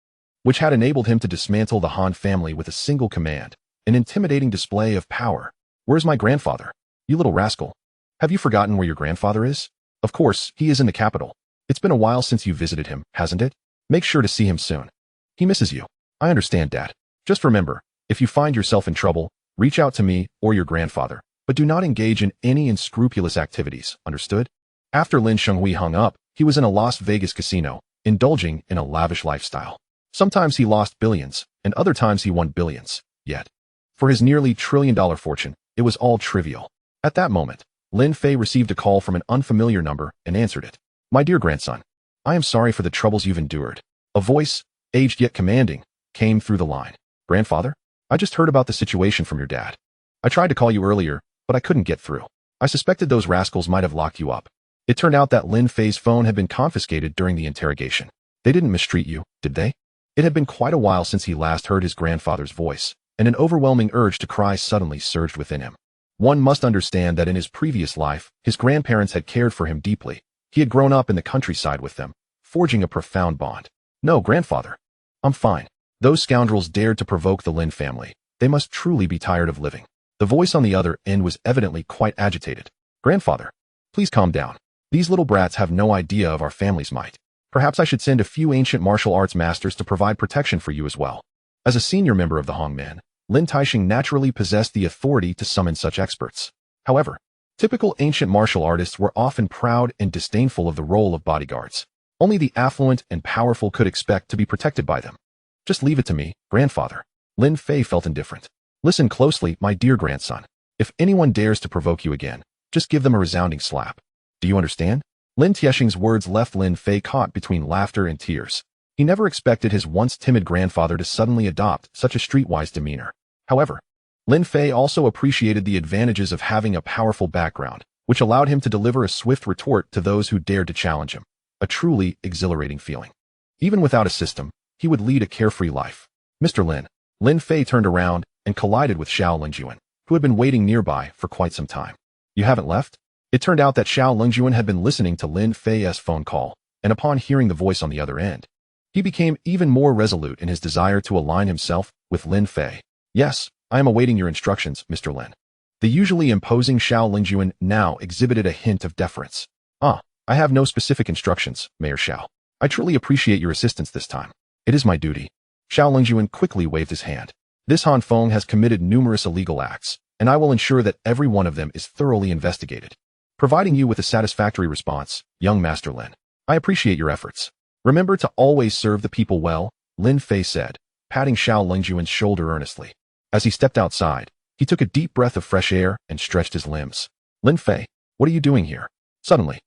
S1: which had enabled him to dismantle the Han family with a single command, an intimidating display of power. Where's my grandfather? You little rascal. Have you forgotten where your grandfather is? Of course, he is in the capital. It's been a while since you visited him, hasn't it? Make sure to see him soon. He misses you. I understand, Dad. Just remember, if you find yourself in trouble, reach out to me or your grandfather, but do not engage in any unscrupulous activities, understood? After Lin Shenghui hung up, he was in a Las Vegas casino, indulging in a lavish lifestyle. Sometimes he lost billions, and other times he won billions. Yet, for his nearly trillion-dollar fortune, it was all trivial. At that moment, Lin Fei received a call from an unfamiliar number and answered it. My dear grandson, I am sorry for the troubles you've endured. A voice, aged yet commanding, came through the line. Grandfather, I just heard about the situation from your dad. I tried to call you earlier, but I couldn't get through. I suspected those rascals might have locked you up. It turned out that Lin Fei's phone had been confiscated during the interrogation. They didn't mistreat you, did they? It had been quite a while since he last heard his grandfather's voice, and an overwhelming urge to cry suddenly surged within him. One must understand that in his previous life, his grandparents had cared for him deeply. He had grown up in the countryside with them, forging a profound bond. No, grandfather. I'm fine. Those scoundrels dared to provoke the Lin family. They must truly be tired of living. The voice on the other end was evidently quite agitated. Grandfather, please calm down. These little brats have no idea of our family's might. Perhaps I should send a few ancient martial arts masters to provide protection for you as well. As a senior member of the Hongmen, Lin Taixing naturally possessed the authority to summon such experts. However, typical ancient martial artists were often proud and disdainful of the role of bodyguards. Only the affluent and powerful could expect to be protected by them. Just leave it to me, grandfather. Lin Fei felt indifferent. Listen closely, my dear grandson. If anyone dares to provoke you again, just give them a resounding slap. Do you understand? Lin Tiexing's words left Lin Fei caught between laughter and tears. He never expected his once timid grandfather to suddenly adopt such a streetwise demeanor. However, Lin Fei also appreciated the advantages of having a powerful background, which allowed him to deliver a swift retort to those who dared to challenge him. A truly exhilarating feeling. Even without a system, he would lead a carefree life. Mr. Lin. Lin Fei turned around and collided with Xiao Lingjuan, who had been waiting nearby for quite some time. You haven't left? It turned out that Xiao Lingjuan had been listening to Lin Fei's phone call, and upon hearing the voice on the other end, he became even more resolute in his desire to align himself with Lin Fei. Yes, I am awaiting your instructions, Mr. Lin. The usually imposing Xiao Lingjuan now exhibited a hint of deference. I have no specific instructions, Mayor Xiao. I truly appreciate your assistance this time. It is my duty. Xiao Lingjuan quickly waved his hand. This Han Feng has committed numerous illegal acts, and I will ensure that every one of them is thoroughly investigated, providing you with a satisfactory response, young Master Lin. I appreciate your efforts. Remember to always serve the people well, Lin Fei said, patting Xiao Lingjuan's shoulder earnestly. As he stepped outside, he took a deep breath of fresh air and stretched his limbs. Lin Fei, what are you doing here? Suddenly,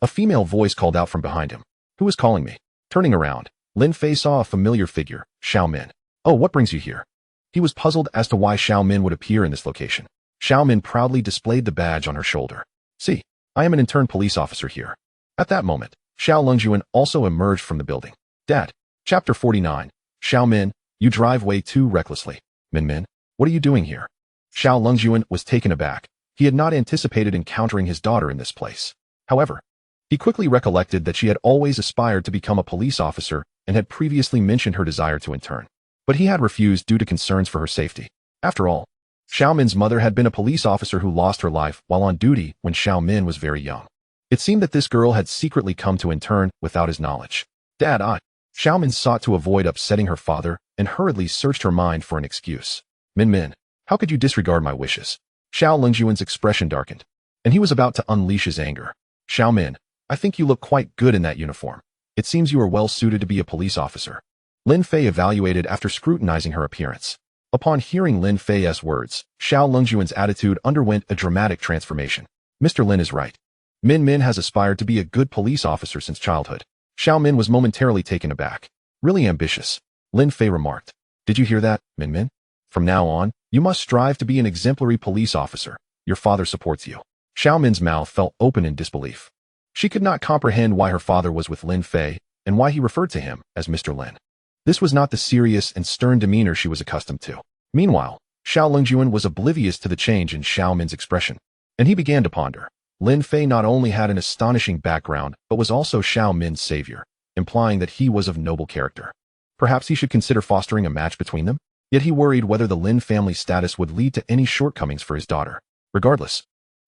S1: a female voice called out from behind him. Who is calling me? Turning around, Lin Fei saw a familiar figure, Xiao Min. Oh, what brings you here? He was puzzled as to why Xiao Min would appear in this location. Xiao Min proudly displayed the badge on her shoulder. See, I am an intern police officer here. At that moment, Xiao Lingjuan also emerged from the building. Dad. Chapter 49. Xiao Min, you drive way too recklessly. Min, what are you doing here? Xiao Lingjuan was taken aback. He had not anticipated encountering his daughter in this place. However, he quickly recollected that she had always aspired to become a police officer and had previously mentioned her desire to intern. But he had refused due to concerns for her safety. After all, Xiao Min's mother had been a police officer who lost her life while on duty when Xiao Min was very young. It seemed that this girl had secretly come to intern without his knowledge. Dad, Xiaomin sought to avoid upsetting her father and hurriedly searched her mind for an excuse. Min, how could you disregard my wishes? Xiao Lingjuan's expression darkened, and he was about to unleash his anger. Xiaomin, I think you look quite good in that uniform. It seems you are well suited to be a police officer. Lin Fei evaluated after scrutinizing her appearance. Upon hearing Lin Fei's words, Xiao Lingjuan's attitude underwent a dramatic transformation. Mr. Lin is right. Min has aspired to be a good police officer since childhood. Xiao Min was momentarily taken aback. Really ambitious. Lin Fei remarked. Did you hear that, Min? From now on, you must strive to be an exemplary police officer. Your father supports you. Xiao Min's mouth fell open in disbelief. She could not comprehend why her father was with Lin Fei and why he referred to him as Mr. Lin. This was not the serious and stern demeanor she was accustomed to. Meanwhile, Xiao Lingjuan was oblivious to the change in Xiao Min's expression, and he began to ponder. Lin Fei not only had an astonishing background, but was also Xiao Min's savior, implying that he was of noble character. Perhaps he should consider fostering a match between them? Yet he worried whether the Lin family status would lead to any shortcomings for his daughter. Regardless,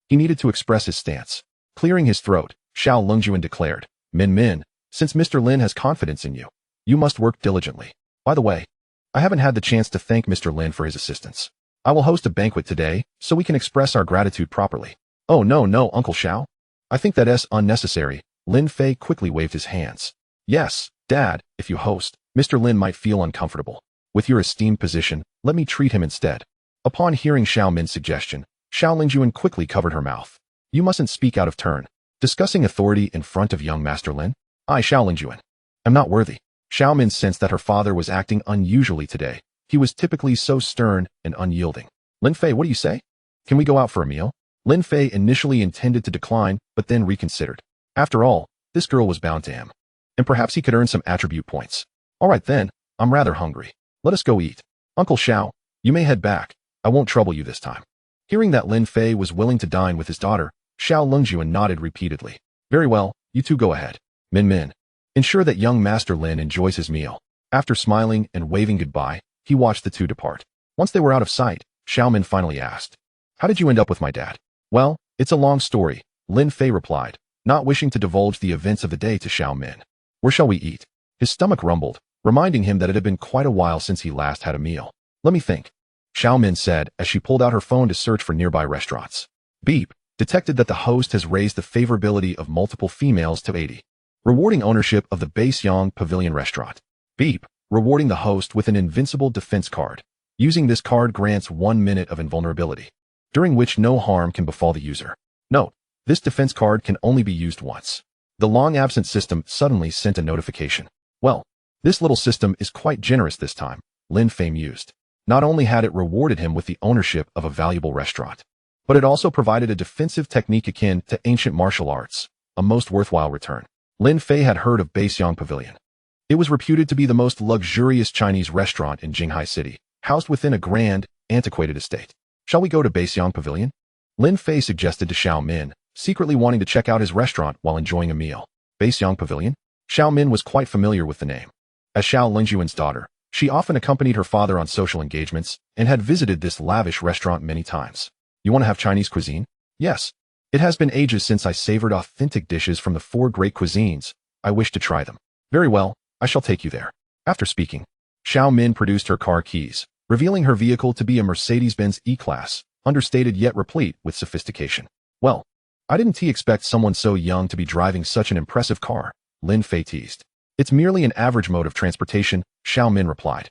S1: he needed to express his stance. Clearing his throat, Xiao Lingjuan declared, Min, since Mr. Lin has confidence in you, you must work diligently. By the way, I haven't had the chance to thank Mr. Lin for his assistance. I will host a banquet today, so we can express our gratitude properly. Oh no, Uncle Xiao. I think that's unnecessary. Lin Fei quickly waved his hands. Yes, Dad, if you host, Mr. Lin might feel uncomfortable. With your esteemed position, let me treat him instead. Upon hearing Xiao Min's suggestion, Xiao Lingjuan quickly covered her mouth. You mustn't speak out of turn. Discussing authority in front of young Master Lin? I, Xiao Lingjuan, am not worthy. Xiao Min sensed that her father was acting unusually today. He was typically so stern and unyielding. Lin Fei, what do you say? Can we go out for a meal? Lin Fei initially intended to decline, but then reconsidered. After all, this girl was bound to him, and perhaps he could earn some attribute points. All right then, I'm rather hungry. Let us go eat. Uncle Xiao, you may head back. I won't trouble you this time. Hearing that Lin Fei was willing to dine with his daughter, Xiao Lingjuan nodded repeatedly. Very well, you two go ahead. Min, ensure that young Master Lin enjoys his meal. After smiling and waving goodbye, he watched the two depart. Once they were out of sight, Xiao Min finally asked, how did you end up with my dad? Well, it's a long story, Lin Fei replied, not wishing to divulge the events of the day to Xiao Min. Where shall we eat? His stomach rumbled, reminding him that it had been quite a while since he last had a meal. Let me think, Xiao Min said as she pulled out her phone to search for nearby restaurants. Beep, detected that the host has raised the favorability of multiple females to 80. Rewarding ownership of the Balenciaga Pavilion restaurant. Beep, rewarding the host with an invincible defense card. Using this card grants 1 minute of invulnerability, during which no harm can befall the user. Note, this defense card can only be used once. The long-absent system suddenly sent a notification. Well, this little system is quite generous this time, Lin Fei mused. Not only had it rewarded him with the ownership of a valuable restaurant, but it also provided a defensive technique akin to ancient martial arts, a most worthwhile return. Lin Fei had heard of Balenciaga Pavilion. It was reputed to be the most luxurious Chinese restaurant in Jinghai City, housed within a grand, antiquated estate. Shall we go to Balenciaga Pavilion? Lin Fei suggested to Xiao Min, secretly wanting to check out his restaurant while enjoying a meal. Balenciaga Pavilion? Xiao Min was quite familiar with the name. As Xiao Lingjuan's daughter, she often accompanied her father on social engagements and had visited this lavish restaurant many times. You want to have Chinese cuisine? Yes. It has been ages since I savored authentic dishes from the 4 great cuisines. I wish to try them. Very well, I shall take you there. After speaking, Xiao Min produced her car keys, revealing her vehicle to be a Mercedes-Benz E-Class, understated yet replete with sophistication. Well, I didn't expect someone so young to be driving such an impressive car, Lin Fei teased. It's merely an average mode of transportation, Xiao Min replied.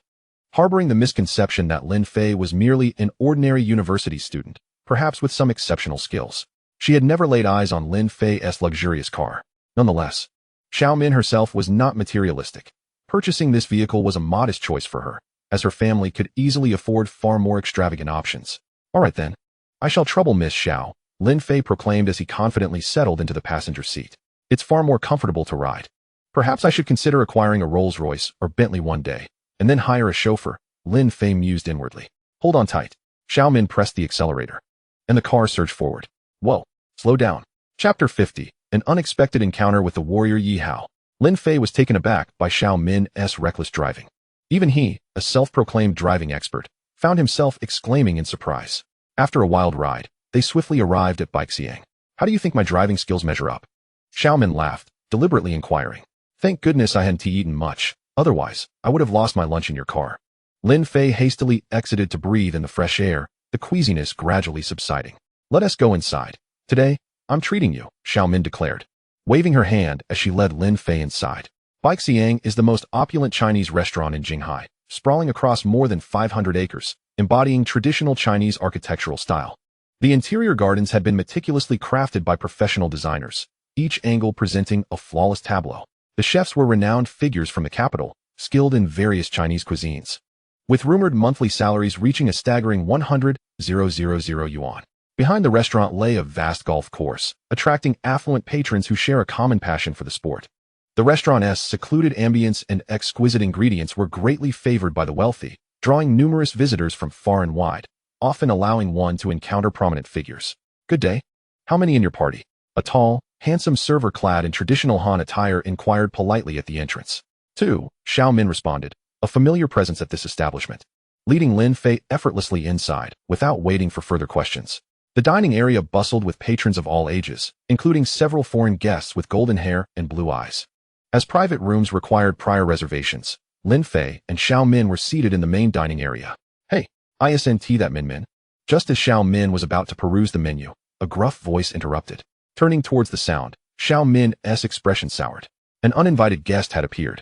S1: Harboring the misconception that Lin Fei was merely an ordinary university student, perhaps with some exceptional skills. She had never laid eyes on Lin Fei's luxurious car. Nonetheless, Xiao Min herself was not materialistic. Purchasing this vehicle was a modest choice for her, as her family could easily afford far more extravagant options. All right then, I shall trouble Miss Xiao, Lin Fei proclaimed as he confidently settled into the passenger seat. It's far more comfortable to ride. Perhaps I should consider acquiring a Rolls-Royce or Bentley one day, and then hire a chauffeur, Lin Fei mused inwardly. Hold on tight. Xiao Min pressed the accelerator, and the car surged forward. Whoa, slow down. Chapter 50, An Unexpected Encounter with the Warrior Yi Hao. Lin Fei was taken aback by Xiao Min's reckless driving. Even he, a self-proclaimed driving expert, found himself exclaiming in surprise. After a wild ride, they swiftly arrived at Balenciaga. How do you think my driving skills measure up? Xiaomin laughed, deliberately inquiring. Thank goodness I hadn't eaten much, otherwise I would have lost my lunch in your car. Lin Fei hastily exited to breathe in the fresh air, the queasiness gradually subsiding. Let us go inside. Today, I'm treating you, Xiaomin declared, waving her hand as she led Lin Fei inside. Balenciaga is the most opulent Chinese restaurant in Jinghai, sprawling across more than 500 acres, embodying traditional Chinese architectural style. The interior gardens had been meticulously crafted by professional designers, each angle presenting a flawless tableau. The chefs were renowned figures from the capital, skilled in various Chinese cuisines, with rumored monthly salaries reaching a staggering 100,000 yuan. Behind the restaurant lay a vast golf course, attracting affluent patrons who share a common passion for the sport. The restaurant's secluded ambience and exquisite ingredients were greatly favored by the wealthy, drawing numerous visitors from far and wide, often allowing one to encounter prominent figures. Good day. How many in your party? A tall, handsome server clad in traditional Han attire inquired politely at the entrance. 2, Xiaomin responded, a familiar presence at this establishment, leading Lin Fei effortlessly inside, without waiting for further questions. The dining area bustled with patrons of all ages, including several foreign guests with golden hair and blue eyes. As private rooms required prior reservations, Lin Fei and Xiao Min were seated in the main dining area. Hey, isn't that Min? Just as Xiao Min was about to peruse the menu, a gruff voice interrupted. Turning towards the sound, Xiao Min's expression soured. An uninvited guest had appeared.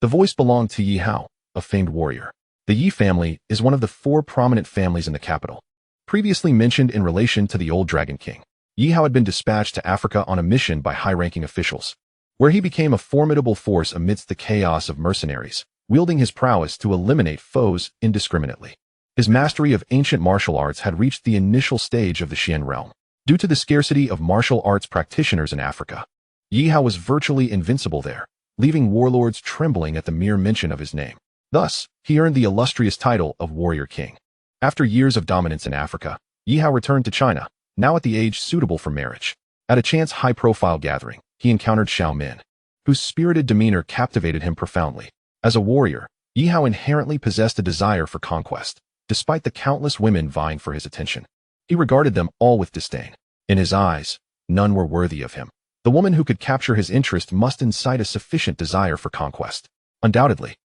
S1: The voice belonged to Yi Hao, a famed warrior. The Yi family is one of the 4 prominent families in the capital. Previously mentioned in relation to the old Dragon King, Yi Hao had been dispatched to Africa on a mission by high-ranking officials, where he became a formidable force amidst the chaos of mercenaries, wielding his prowess to eliminate foes indiscriminately. His mastery of ancient martial arts had reached the initial stage of the Xian realm. Due to the scarcity of martial arts practitioners in Africa, Yi Hao was virtually invincible there, leaving warlords trembling at the mere mention of his name. Thus, he earned the illustrious title of Warrior King. After years of dominance in Africa, Yi Hao returned to China, now at the age suitable for marriage. At a chance high-profile gathering, he encountered Xiao Min, whose spirited demeanor captivated him profoundly. As a warrior, Yi Hao inherently possessed a desire for conquest, despite the countless women vying for his attention. He regarded them all with disdain. In his eyes, none were worthy of him. The woman who could capture his interest must incite a sufficient desire for conquest. Undoubtedly,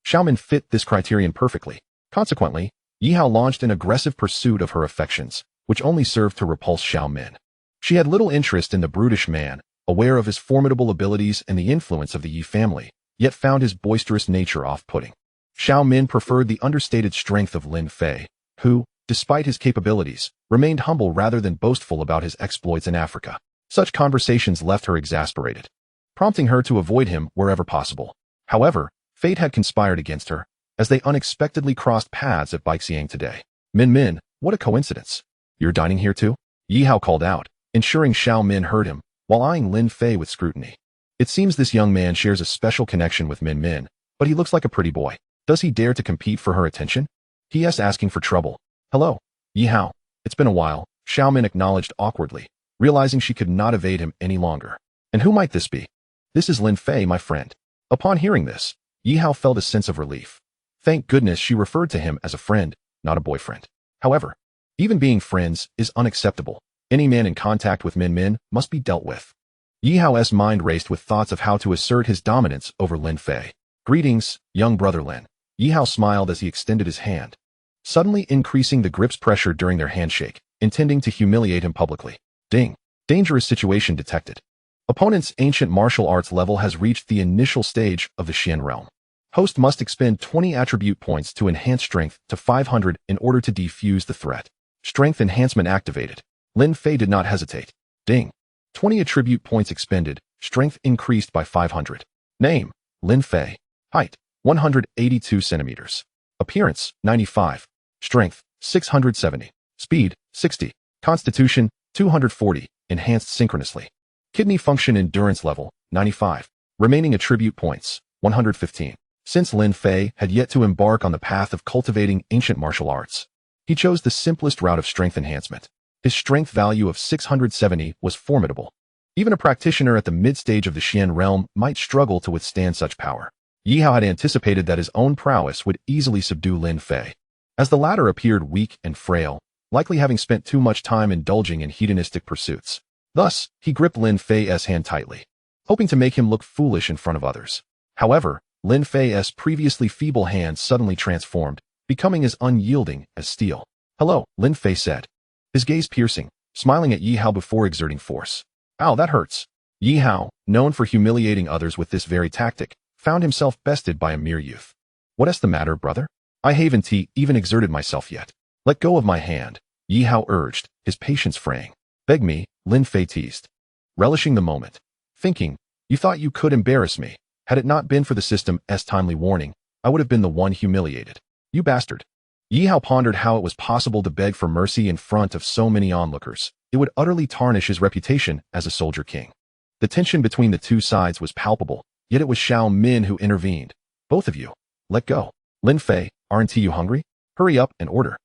S1: Xiao Min fit this criterion perfectly. Consequently, Yi Hao launched an aggressive pursuit of her affections, which only served to repulse Xiao Min. She had little interest in the brutish man, aware of his formidable abilities and the influence of the Yi family, yet found his boisterous nature off-putting. Xiao Min preferred the understated strength of Lin Fei, who, despite his capabilities, remained humble rather than boastful about his exploits in Africa. Such conversations left her exasperated, prompting her to avoid him wherever possible. However, fate had conspired against her, as they unexpectedly crossed paths at Balenciaga today. Min, what a coincidence. You're dining here too? Yi Hao called out, ensuring Xiao Min heard him, while eyeing Lin Fei with scrutiny. It seems this young man shares a special connection with Min, but he looks like a pretty boy. Does he dare to compete for her attention? P.S. asking for trouble. Hello, Yi Hao. It's been a while, Xiao Min acknowledged awkwardly, realizing she could not evade him any longer. And who might this be? This is Lin Fei, my friend. Upon hearing this, Yi Hao felt a sense of relief. Thank goodness she referred to him as a friend, not a boyfriend. However, even being friends is unacceptable. Any man in contact with Min must be dealt with. Yi Hao's mind raced with thoughts of how to assert his dominance over Lin Fei. Greetings, young brother Lin. Yi Hao smiled as he extended his hand, suddenly increasing the grip's pressure during their handshake, intending to humiliate him publicly. Ding. Dangerous situation detected. Opponent's ancient martial arts level has reached the initial stage of the Xian realm. Host must expend 20 attribute points to enhance strength to 500 in order to defuse the threat. Strength enhancement activated. Lin Fei did not hesitate. Ding. 20 attribute points expended, strength increased by 500. Name, Lin Fei. Height, 182 centimeters. Appearance, 95. Strength, 670. Speed, 60. Constitution, 240, enhanced synchronously. Kidney function endurance level, 95. Remaining attribute points, 115. Since Lin Fei had yet to embark on the path of cultivating ancient martial arts, he chose the simplest route of strength enhancement. His strength value of 670 was formidable. Even a practitioner at the mid-stage of the Xian realm might struggle to withstand such power. Yi Hao had anticipated that his own prowess would easily subdue Lin Fei, as the latter appeared weak and frail, likely having spent too much time indulging in hedonistic pursuits. Thus, he gripped Lin Fei's hand tightly, hoping to make him look foolish in front of others. However, Lin Fei's previously feeble hand suddenly transformed, becoming as unyielding as steel. "Hello," Lin Fei said, his gaze piercing, smiling at Yi Hao before exerting force. "Ow, that hurts." Yi Hao, known for humiliating others with this very tactic, found himself bested by a mere youth. "What's the matter, brother? I haven't even exerted myself yet." "Let go of my hand," Yi Hao urged, his patience fraying. "Beg me," Lin Fei teased, relishing the moment, thinking, "You thought you could embarrass me. Had it not been for the system's timely warning, I would have been the one humiliated. You bastard." Yi Hao pondered how it was possible to beg for mercy in front of so many onlookers. It would utterly tarnish his reputation as a soldier king. The tension between the two sides was palpable, yet it was Xiao Min who intervened. "Both of you, let go. Lin Fei, aren't you hungry? Hurry up and order."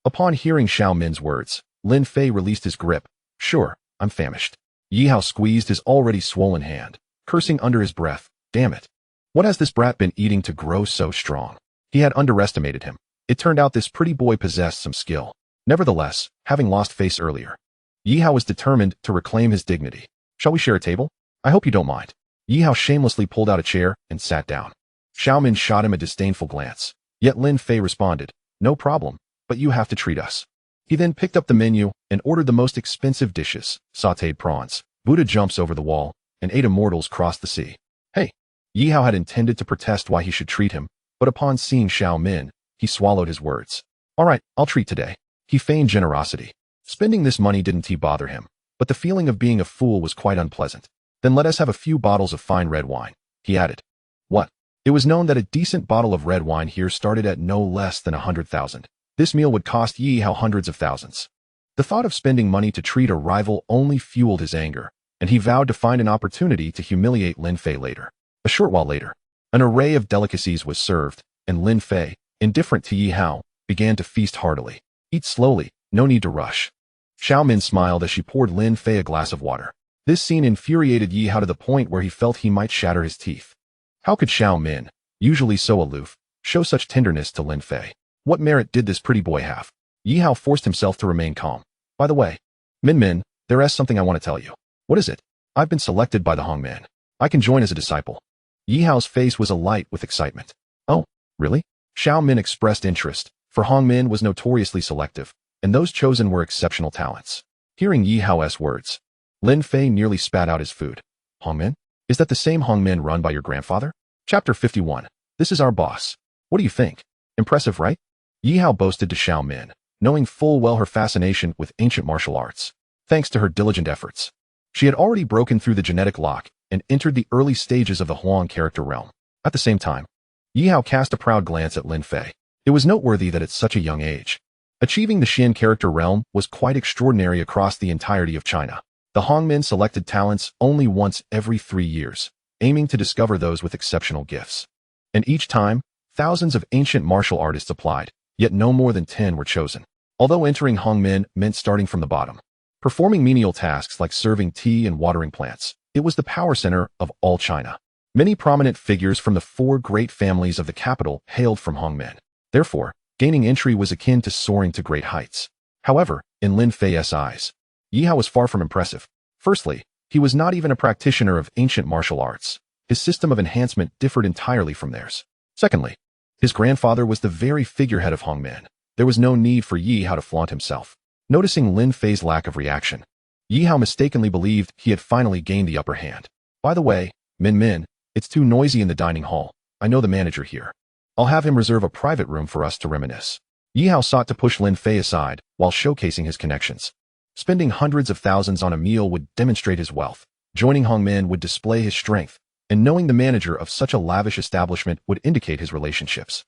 S1: Upon hearing Xiao Min's words, Lin Fei released his grip. "Sure, I'm famished." Yi Hao squeezed his already swollen hand, cursing under his breath. "Damn it. What has this brat been eating to grow so strong?" He had underestimated him. It turned out this pretty boy possessed some skill. Nevertheless, having lost face earlier, Yi Hao was determined to reclaim his dignity. "Shall we share a table? I hope you don't mind." Yi Hao shamelessly pulled out a chair and sat down. Xiao Min shot him a disdainful glance, yet Lin Fei responded, "No problem, but you have to treat us." He then picked up the menu and ordered the most expensive dishes, sautéed prawns, Buddha jumps over the wall, and 8 immortals crossed the sea. "Hey!" Yi Hao had intended to protest why he should treat him, but upon seeing Xiao Min, he swallowed his words. "All right, I'll treat today." He feigned generosity. Spending this money didn't bother him, but the feeling of being a fool was quite unpleasant. "Then let us have a few bottles of fine red wine," he added. "What?" It was known that a decent bottle of red wine here started at no less than 100,000. This meal would cost Yi Hao hundreds of thousands. The thought of spending money to treat a rival only fueled his anger, and he vowed to find an opportunity to humiliate Lin Fei later. A short while later, an array of delicacies was served, and Lin Fei, indifferent to Yi Hao, began to feast heartily. "Eat slowly, no need to rush." Xiao Min smiled as she poured Lin Fei a glass of water. This scene infuriated Yi Hao to the point where he felt he might shatter his teeth. How could Xiao Min, usually so aloof, show such tenderness to Lin Fei? What merit did this pretty boy have? Yi Hao forced himself to remain calm. "By the way, Min, there is something I want to tell you." "What is it?" "I've been selected by the Hongmen. I can join as a disciple." Yi Hao's face was alight with excitement. "Oh, really?" Xiao Min expressed interest, for Hongmen was notoriously selective, and those chosen were exceptional talents. Hearing Yi Hao's words, Lin Fei nearly spat out his food. "Hongmen? Is that the same Hongmen run by your grandfather?" Chapter 51. This is our boss. What do you think? Impressive, right? Yi Hao boasted to Xiao Min, knowing full well her fascination with ancient martial arts. Thanks to her diligent efforts, she had already broken through the genetic lock and entered the early stages of the Huang character realm. At the same time, Yi Hao cast a proud glance at Lin Fei. It was noteworthy that at such a young age, achieving the Xian character realm was quite extraordinary across the entirety of China. The Hongmen selected talents only once every 3 years, aiming to discover those with exceptional gifts. And each time, thousands of ancient martial artists applied, yet no more than 10 were chosen. Although entering Hongmen meant starting from the bottom, performing menial tasks like serving tea and watering plants, it was the power center of all China. Many prominent figures from the 4 great families of the capital hailed from Hongmen. Therefore, gaining entry was akin to soaring to great heights. However, in Lin Fei's eyes, Yi Hao was far from impressive. Firstly, he was not even a practitioner of ancient martial arts. His system of enhancement differed entirely from theirs. Secondly, his grandfather was the very figurehead of Hongmen. There was no need for Yi Hao to flaunt himself. Noticing Lin Fei's lack of reaction, Yi Hao mistakenly believed he had finally gained the upper hand. "By the way, Min, it's too noisy in the dining hall. I know the manager here. I'll have him reserve a private room for us to reminisce." Yi Hao sought to push Lin Fei aside while showcasing his connections. Spending hundreds of thousands on a meal would demonstrate his wealth. Joining Hongmen would display his strength, and knowing the manager of such a lavish establishment would indicate his relationships.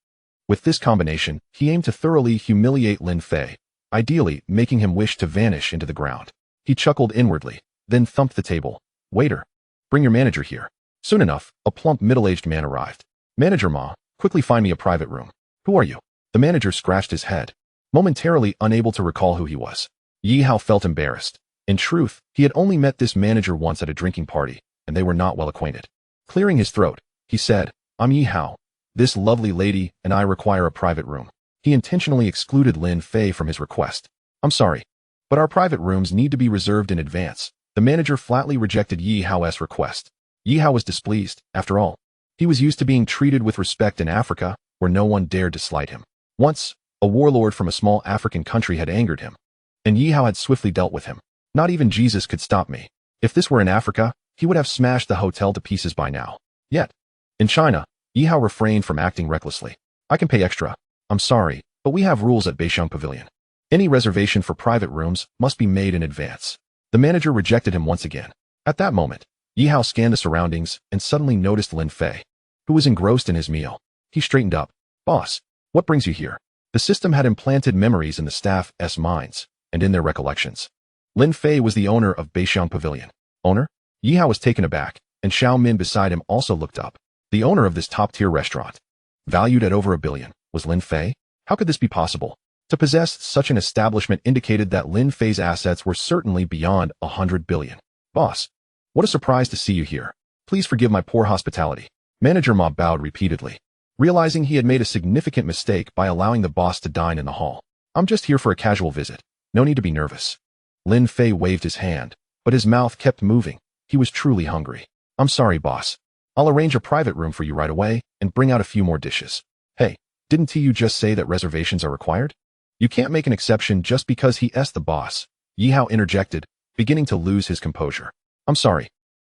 S1: With this combination, he aimed to thoroughly humiliate Lin Fei, ideally making him wish to vanish into the ground. He chuckled inwardly, then thumped the table. "Waiter, bring your manager here." Soon enough, a plump middle-aged man arrived. "Manager Ma, quickly find me a private room." "Who are you?" The manager scratched his head, momentarily unable to recall who he was. Yi Hao felt embarrassed. In truth, he had only met this manager once at a drinking party, and they were not well acquainted. Clearing his throat, he said, "I'm Yi Hao. This lovely lady and I require a private room." He intentionally excluded Lin Fei from his request. "I'm sorry, but our private rooms need to be reserved in advance," The manager flatly rejected Yi Hao's request. Yi Hao was displeased, after all. He was used to being treated with respect in Africa, where no one dared to slight him. Once, a warlord from a small African country had angered him, and Yi Hao had swiftly dealt with him. Not even Jesus could stop me. If this were in Africa, he would have smashed the hotel to pieces by now. Yet, in China, Yi Hao refrained from acting recklessly. I can pay extra. I'm sorry, but we have rules at Beixiong Pavilion. Any reservation for private rooms must be made in advance. The manager rejected him once again. At that moment, Yi Hao scanned the surroundings and suddenly noticed Lin Fei, who was engrossed in his meal. He straightened up. Boss, what brings you here? The system had implanted memories in the staff's minds and in their recollections. Lin Fei was the owner of Beixiong Pavilion. Owner? Yi Hao was taken aback, and Xiao Min beside him also looked up. The owner of this top-tier restaurant, valued at over $1 billion, was Lin Fei? How could this be possible? To possess such an establishment indicated that Lin Fei's assets were certainly beyond $100 billion. Boss, what a surprise to see you here. Please forgive my poor hospitality. Manager Ma bowed repeatedly, realizing he had made a significant mistake by allowing the boss to dine in the hall. I'm just here for a casual visit. No need to be nervous. Lin Fei waved his hand, but his mouth kept moving. He was truly hungry. I'm sorry, boss. I'll arrange a private room for you right away and bring out a few more dishes. Hey, didn't you just say that reservations are required? You can't make an exception just because he's the boss. Yi Hao interjected, beginning to lose his composure. I'm sorry.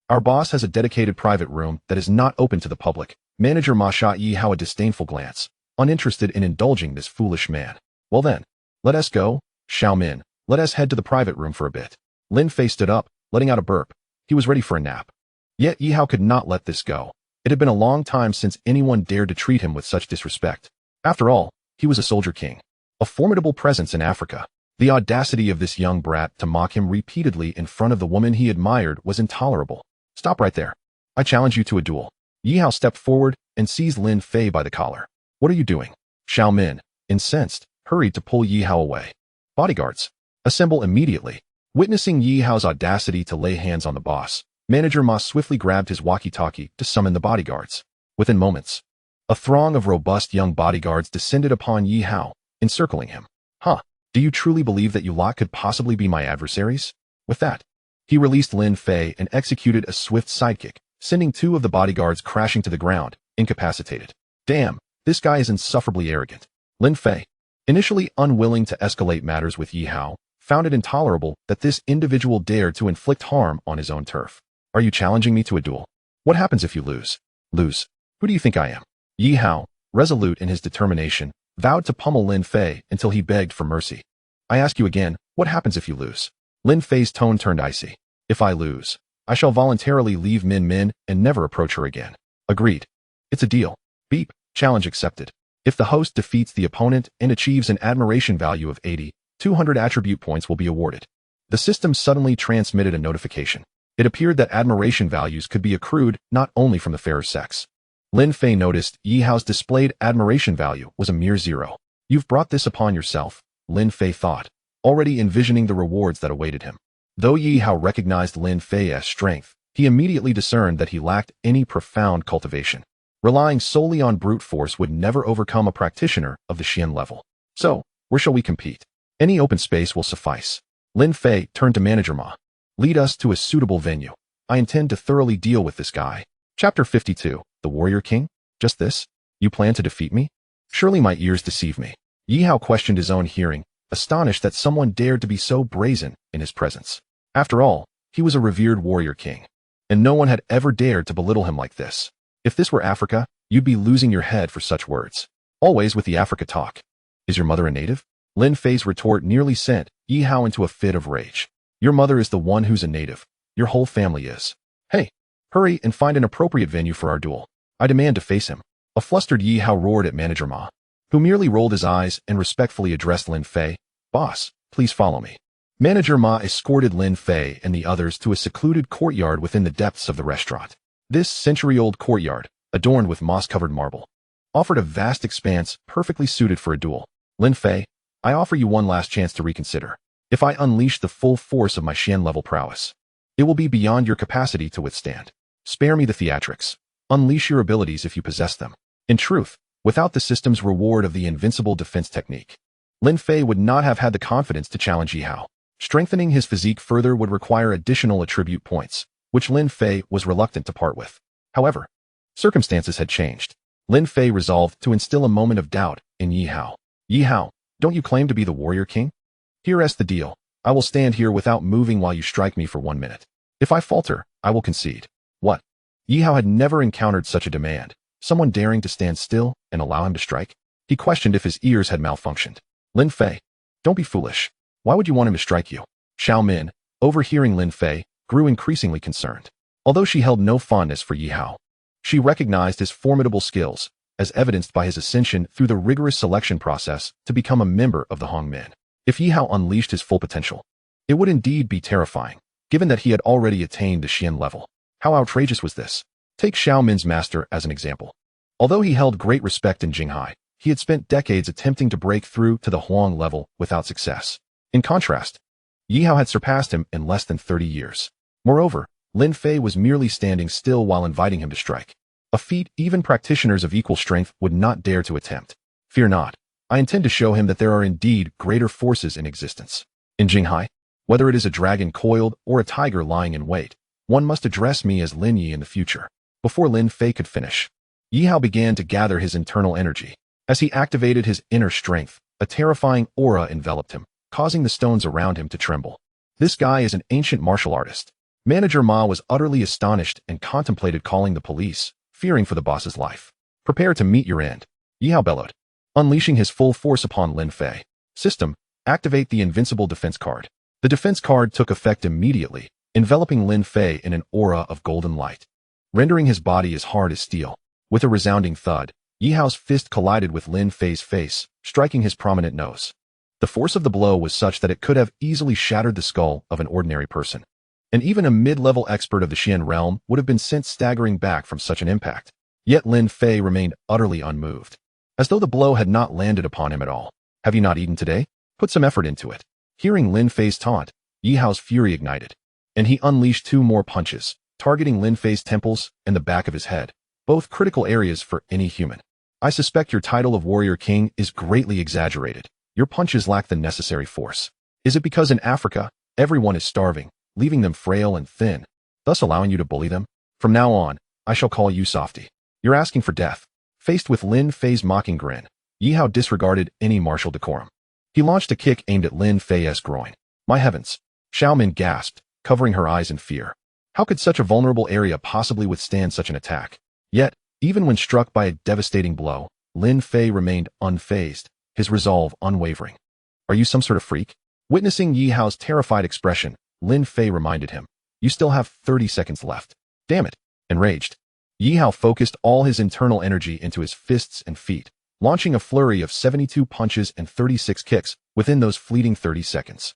S1: Our boss has a dedicated private room that is not open to the public. Manager Ma shot Yi Hao a disdainful glance, uninterested in indulging this foolish man. Well then, let us go, Xiao Min. Let us head to the private room for a bit. Lin Fei stood up, letting out a burp. He was ready for a nap. Yet Yi Hao could not let this go. It had been a long time since anyone dared to treat him with such disrespect. After all, he was a soldier king, a formidable presence in Africa. The audacity of this young brat to mock him repeatedly in front of the woman he admired was intolerable. Stop right there. I challenge you to a duel. Yi Hao stepped forward and seized Lin Fei by the collar. What are you doing? Xiao Min, incensed, hurried to pull Yi Hao away. Bodyguards, assemble immediately. Witnessing Yi Hao's audacity to lay hands on the boss, Manager Ma swiftly grabbed his walkie-talkie to summon the bodyguards. Within moments, a throng of robust young bodyguards descended upon Yi Hao, encircling him. Huh, do you truly believe that you lot could possibly be my adversaries? With that, he released Lin Fei and executed a swift sidekick, sending 2 of the bodyguards crashing to the ground, incapacitated. Damn, this guy is insufferably arrogant. Lin Fei, initially unwilling to escalate matters with Yi Hao, found it intolerable that this individual dared to inflict harm on his own turf. Are you challenging me to a duel? What happens if you lose? Lose? Who do you think I am? Yi Hao, resolute in his determination, vowed to pummel Lin Fei until he begged for mercy. I ask you again, what happens if you lose? Lin Fei's tone turned icy. If I lose, I shall voluntarily leave Min Min and never approach her again. Agreed. It's a deal. Beep, challenge accepted. If the host defeats the opponent and achieves an admiration value of 80, 200 attribute points will be awarded. The system suddenly transmitted a notification. It appeared that admiration values could be accrued not only from the fairer sex. Lin Fei noticed Yi Hao's displayed admiration value was a mere 0. You've brought this upon yourself, Lin Fei thought, already envisioning the rewards that awaited him. Though Yi Hao recognized Lin Fei's strength, he immediately discerned that he lacked any profound cultivation. Relying solely on brute force would never overcome a practitioner of the Xian level. So, where shall we compete? Any open space will suffice. Lin Fei turned to Manager Ma. Lead us to a suitable venue. I intend to thoroughly deal with this guy. Chapter 52, The Warrior King? Just this? You plan to defeat me? Surely my ears deceive me. Yi Hao questioned his own hearing, astonished that someone dared to be so brazen in his presence. After all, he was a revered warrior king, and no one had ever dared to belittle him like this. If this were Africa, you'd be losing your head for such words. Always with the Africa talk. Is your mother a native? Lin Fei's retort nearly sent Yi Hao into a fit of rage. Your mother is the one who's a native. Your whole family is. Hey, hurry and find an appropriate venue for our duel. I demand to face him. A flustered Yi Hao roared at Manager Ma, who merely rolled his eyes and respectfully addressed Lin Fei. Boss, please follow me. Manager Ma escorted Lin Fei and the others to a secluded courtyard within the depths of the restaurant. This century-old courtyard, adorned with moss-covered marble, offered a vast expanse perfectly suited for a duel. Lin Fei, I offer you one last chance to reconsider. If I unleash the full force of my Xian-level prowess, it will be beyond your capacity to withstand. Spare me the theatrics. Unleash your abilities if you possess them. In truth, without the system's reward of the invincible defense technique, Lin Fei would not have had the confidence to challenge Yi Hao. Strengthening his physique further would require additional attribute points, which Lin Fei was reluctant to part with. However, circumstances had changed. Lin Fei resolved to instill a moment of doubt in Yi Hao. Yi Hao, don't you claim to be the warrior king? Here's the deal. I will stand here without moving while you strike me for 1 minute. If I falter, I will concede. What? Yi Hao had never encountered such a demand, someone daring to stand still and allow him to strike. He questioned if his ears had malfunctioned. Lin Fei, don't be foolish. Why would you want him to strike you? Xiao Min, overhearing Lin Fei, grew increasingly concerned. Although she held no fondness for Yi Hao, she recognized his formidable skills, as evidenced by his ascension through the rigorous selection process to become a member of the Hongmen. If Yi Hao unleashed his full potential, it would indeed be terrifying, given that he had already attained the Xian level. How outrageous was this? Take Xiao Min's master as an example. Although he held great respect in Jinghai, he had spent decades attempting to break through to the Huang level without success. In contrast, Yi Hao had surpassed him in less than 30 years. Moreover, Lin Fei was merely standing still while inviting him to strike, a feat even practitioners of equal strength would not dare to attempt. Fear not, I intend to show him that there are indeed greater forces in existence. In Jinghai, whether it is a dragon coiled or a tiger lying in wait, one must address me as Lin Yi in the future. Before Lin Fei could finish, Yi Hao began to gather his internal energy. As he activated his inner strength, a terrifying aura enveloped him, causing the stones around him to tremble. This guy is an ancient martial artist. Manager Ma was utterly astonished and contemplated calling the police, fearing for the boss's life. Prepare to meet your end, Yi Hao bellowed, unleashing his full force upon Lin Fei. System, activate the invincible defense card. The defense card took effect immediately, enveloping Lin Fei in an aura of golden light, rendering his body as hard as steel. With a resounding thud, Yi Hao's fist collided with Lin Fei's face, striking his prominent nose. The force of the blow was such that it could have easily shattered the skull of an ordinary person, and even a mid-level expert of the Xian realm would have been sent staggering back from such an impact. Yet Lin Fei remained utterly unmoved, as though the blow had not landed upon him at all. Have you not eaten today? Put some effort into it. Hearing Lin Fei's taunt, Yi Hao's fury ignited, and he unleashed 2 more punches, targeting Lin Fei's temples and the back of his head, both critical areas for any human. I suspect your title of warrior king is greatly exaggerated. Your punches lack the necessary force. Is it because in Africa, everyone is starving, leaving them frail and thin, thus allowing you to bully them? From now on, I shall call you Softy. You're asking for death. Faced with Lin Fei's mocking grin, Yi Hao disregarded any martial decorum. He launched a kick aimed at Lin Fei's groin. My heavens! Xiao Min gasped, covering her eyes in fear. How could such a vulnerable area possibly withstand such an attack? Yet, even when struck by a devastating blow, Lin Fei remained unfazed, his resolve unwavering. Are you some sort of freak? Witnessing Yi Hao's terrified expression, Lin Fei reminded him, you still have 30 seconds left. Damn it! Enraged, Yi Hao focused all his internal energy into his fists and feet, launching a flurry of 72 punches and 36 kicks within those fleeting 30 seconds.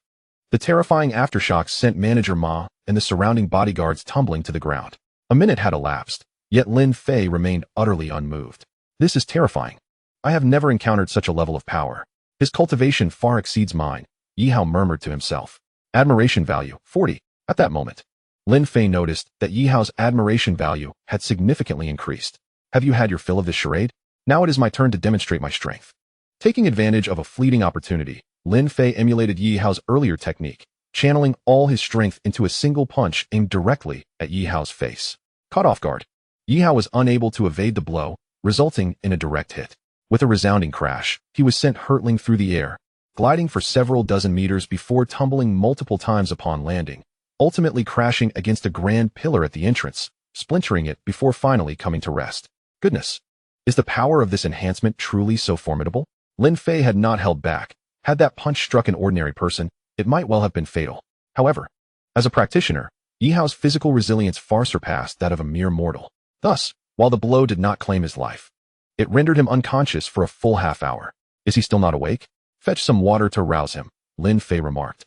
S1: The terrifying aftershocks sent Manager Ma and the surrounding bodyguards tumbling to the ground. A minute had elapsed, yet Lin Fei remained utterly unmoved. This is terrifying. I have never encountered such a level of power. His cultivation far exceeds mine, Yi Hao murmured to himself. Admiration value, 40. At that moment, Lin Fei noticed that Yi Hao's admiration value had significantly increased. Have you had your fill of this charade? Now it is my turn to demonstrate my strength. Taking advantage of a fleeting opportunity, Lin Fei emulated Yi Hao's earlier technique, channeling all his strength into a single punch aimed directly at Yi Hao's face. Caught off guard, Yi Hao was unable to evade the blow, resulting in a direct hit. With a resounding crash, he was sent hurtling through the air, gliding for several dozen meters before tumbling multiple times upon landing, ultimately crashing against a grand pillar at the entrance, splintering it before finally coming to rest. Goodness! Is the power of this enhancement truly so formidable? Lin Fei had not held back. Had that punch struck an ordinary person, it might well have been fatal. However, as a practitioner, Yi Hao's physical resilience far surpassed that of a mere mortal. Thus, while the blow did not claim his life, it rendered him unconscious for a full half-hour. Is he still not awake? Fetch some water to rouse him, Lin Fei remarked.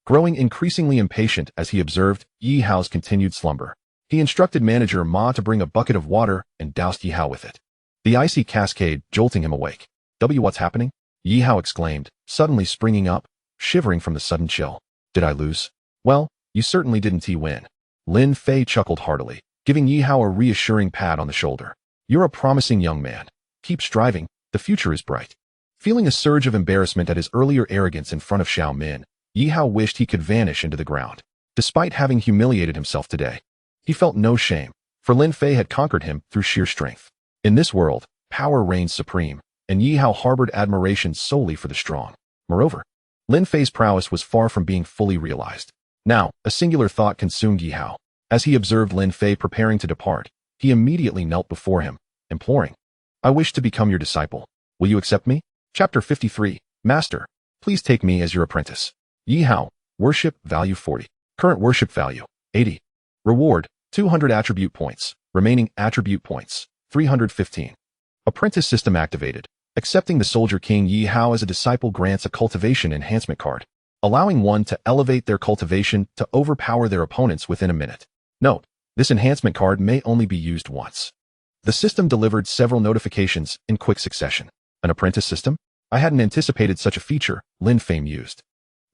S1: Growing increasingly impatient as he observed Yi Hao's continued slumber, he instructed Manager Ma to bring a bucket of water and doused Yi Hao with it, the icy cascade jolting him awake. What's happening? Yi Hao exclaimed, suddenly springing up, shivering from the sudden chill. Did I lose? Well, you certainly didn't win. Lin Fei chuckled heartily, giving Yi Hao a reassuring pat on the shoulder. You're a promising young man. Keep striving, the future is bright. Feeling a surge of embarrassment at his earlier arrogance in front of Xiao Min, Yi Hao wished he could vanish into the ground. Despite having humiliated himself today, he felt no shame, for Lin Fei had conquered him through sheer strength. In this world, power reigns supreme, and Yi Hao harbored admiration solely for the strong. Moreover, Lin Fei's prowess was far from being fully realized. Now, a singular thought consumed Yi Hao. As he observed Lin Fei preparing to depart, he immediately knelt before him, imploring, "I wish to become your disciple. Will you accept me?" Chapter 53. Master, please take me as your apprentice. Yi Hao, worship value 40. Current worship value, 80. Reward, 200 attribute points. Remaining attribute points, 315. Apprentice system activated. Accepting the Soldier King Yi Hao as a disciple grants a cultivation enhancement card, allowing one to elevate their cultivation to overpower their opponents within a minute. Note, this enhancement card may only be used once. The system delivered several notifications in quick succession. An apprentice system? I hadn't anticipated such a feature, Lin Fei mused.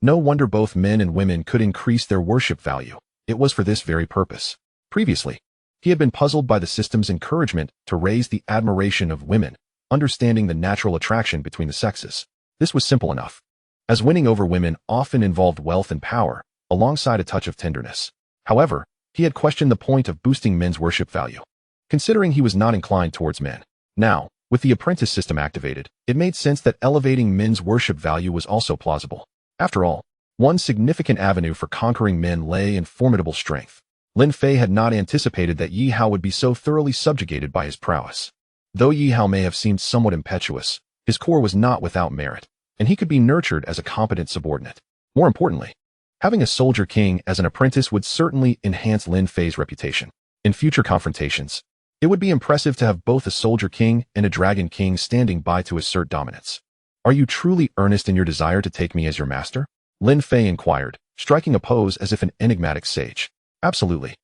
S1: No wonder both men and women could increase their worship value. It was for this very purpose. Previously, he had been puzzled by the system's encouragement to raise the admiration of women, understanding the natural attraction between the sexes. This was simple enough, as winning over women often involved wealth and power, alongside a touch of tenderness. However, he had questioned the point of boosting men's worship value, considering he was not inclined towards men. Now, with the apprentice system activated, it made sense that elevating men's worship value was also plausible. After all, one significant avenue for conquering men lay in formidable strength. Lin Fei had not anticipated that Yi Hao would be so thoroughly subjugated by his prowess. Though Yi Hao may have seemed somewhat impetuous, his core was not without merit, and he could be nurtured as a competent subordinate. More importantly, having a Soldier King as an apprentice would certainly enhance Lin Fei's reputation. In future confrontations, it would be impressive to have both a Soldier King and a Dragon King standing by to assert dominance. "Are you truly earnest in your desire to take me as your master?" Lin Fei inquired, striking a pose as if an enigmatic sage. "Absolutely.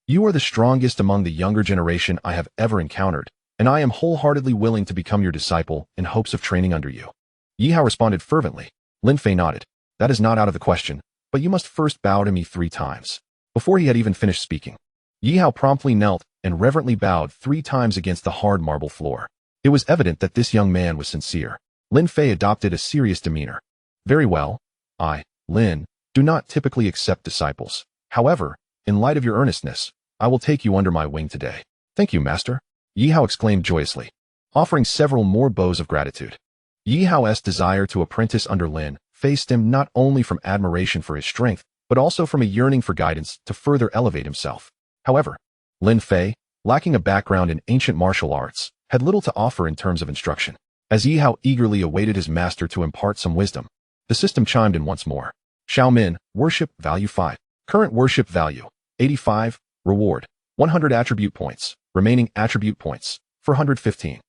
S1: You are the strongest among the younger generation I have ever encountered, and I am wholeheartedly willing to become your disciple in hopes of training under you." Yi Hao responded fervently. Lin Fei nodded. "That is not out of the question, but you must first bow to me 3 times. Before he had even finished speaking, Yi Hao promptly knelt and reverently bowed 3 times against the hard marble floor. It was evident that this young man was sincere. Lin Fei adopted a serious demeanor. "Very well. I, Lin, do not typically accept disciples. However, in light of your earnestness, I will take you under my wing today." "Thank you, master," Yi Hao exclaimed joyously, offering several more bows of gratitude. Yi Hao's desire to apprentice under Lin Fei stemmed not only from admiration for his strength, but also from a yearning for guidance to further elevate himself. However, Lin Fei, lacking a background in ancient martial arts, had little to offer in terms of instruction. As Yi Hao eagerly awaited his master to impart some wisdom, the system chimed in once more. Xiaomin, worship value 5. Current worship value, 85. Reward, 100 attribute points. Remaining attribute points, 415.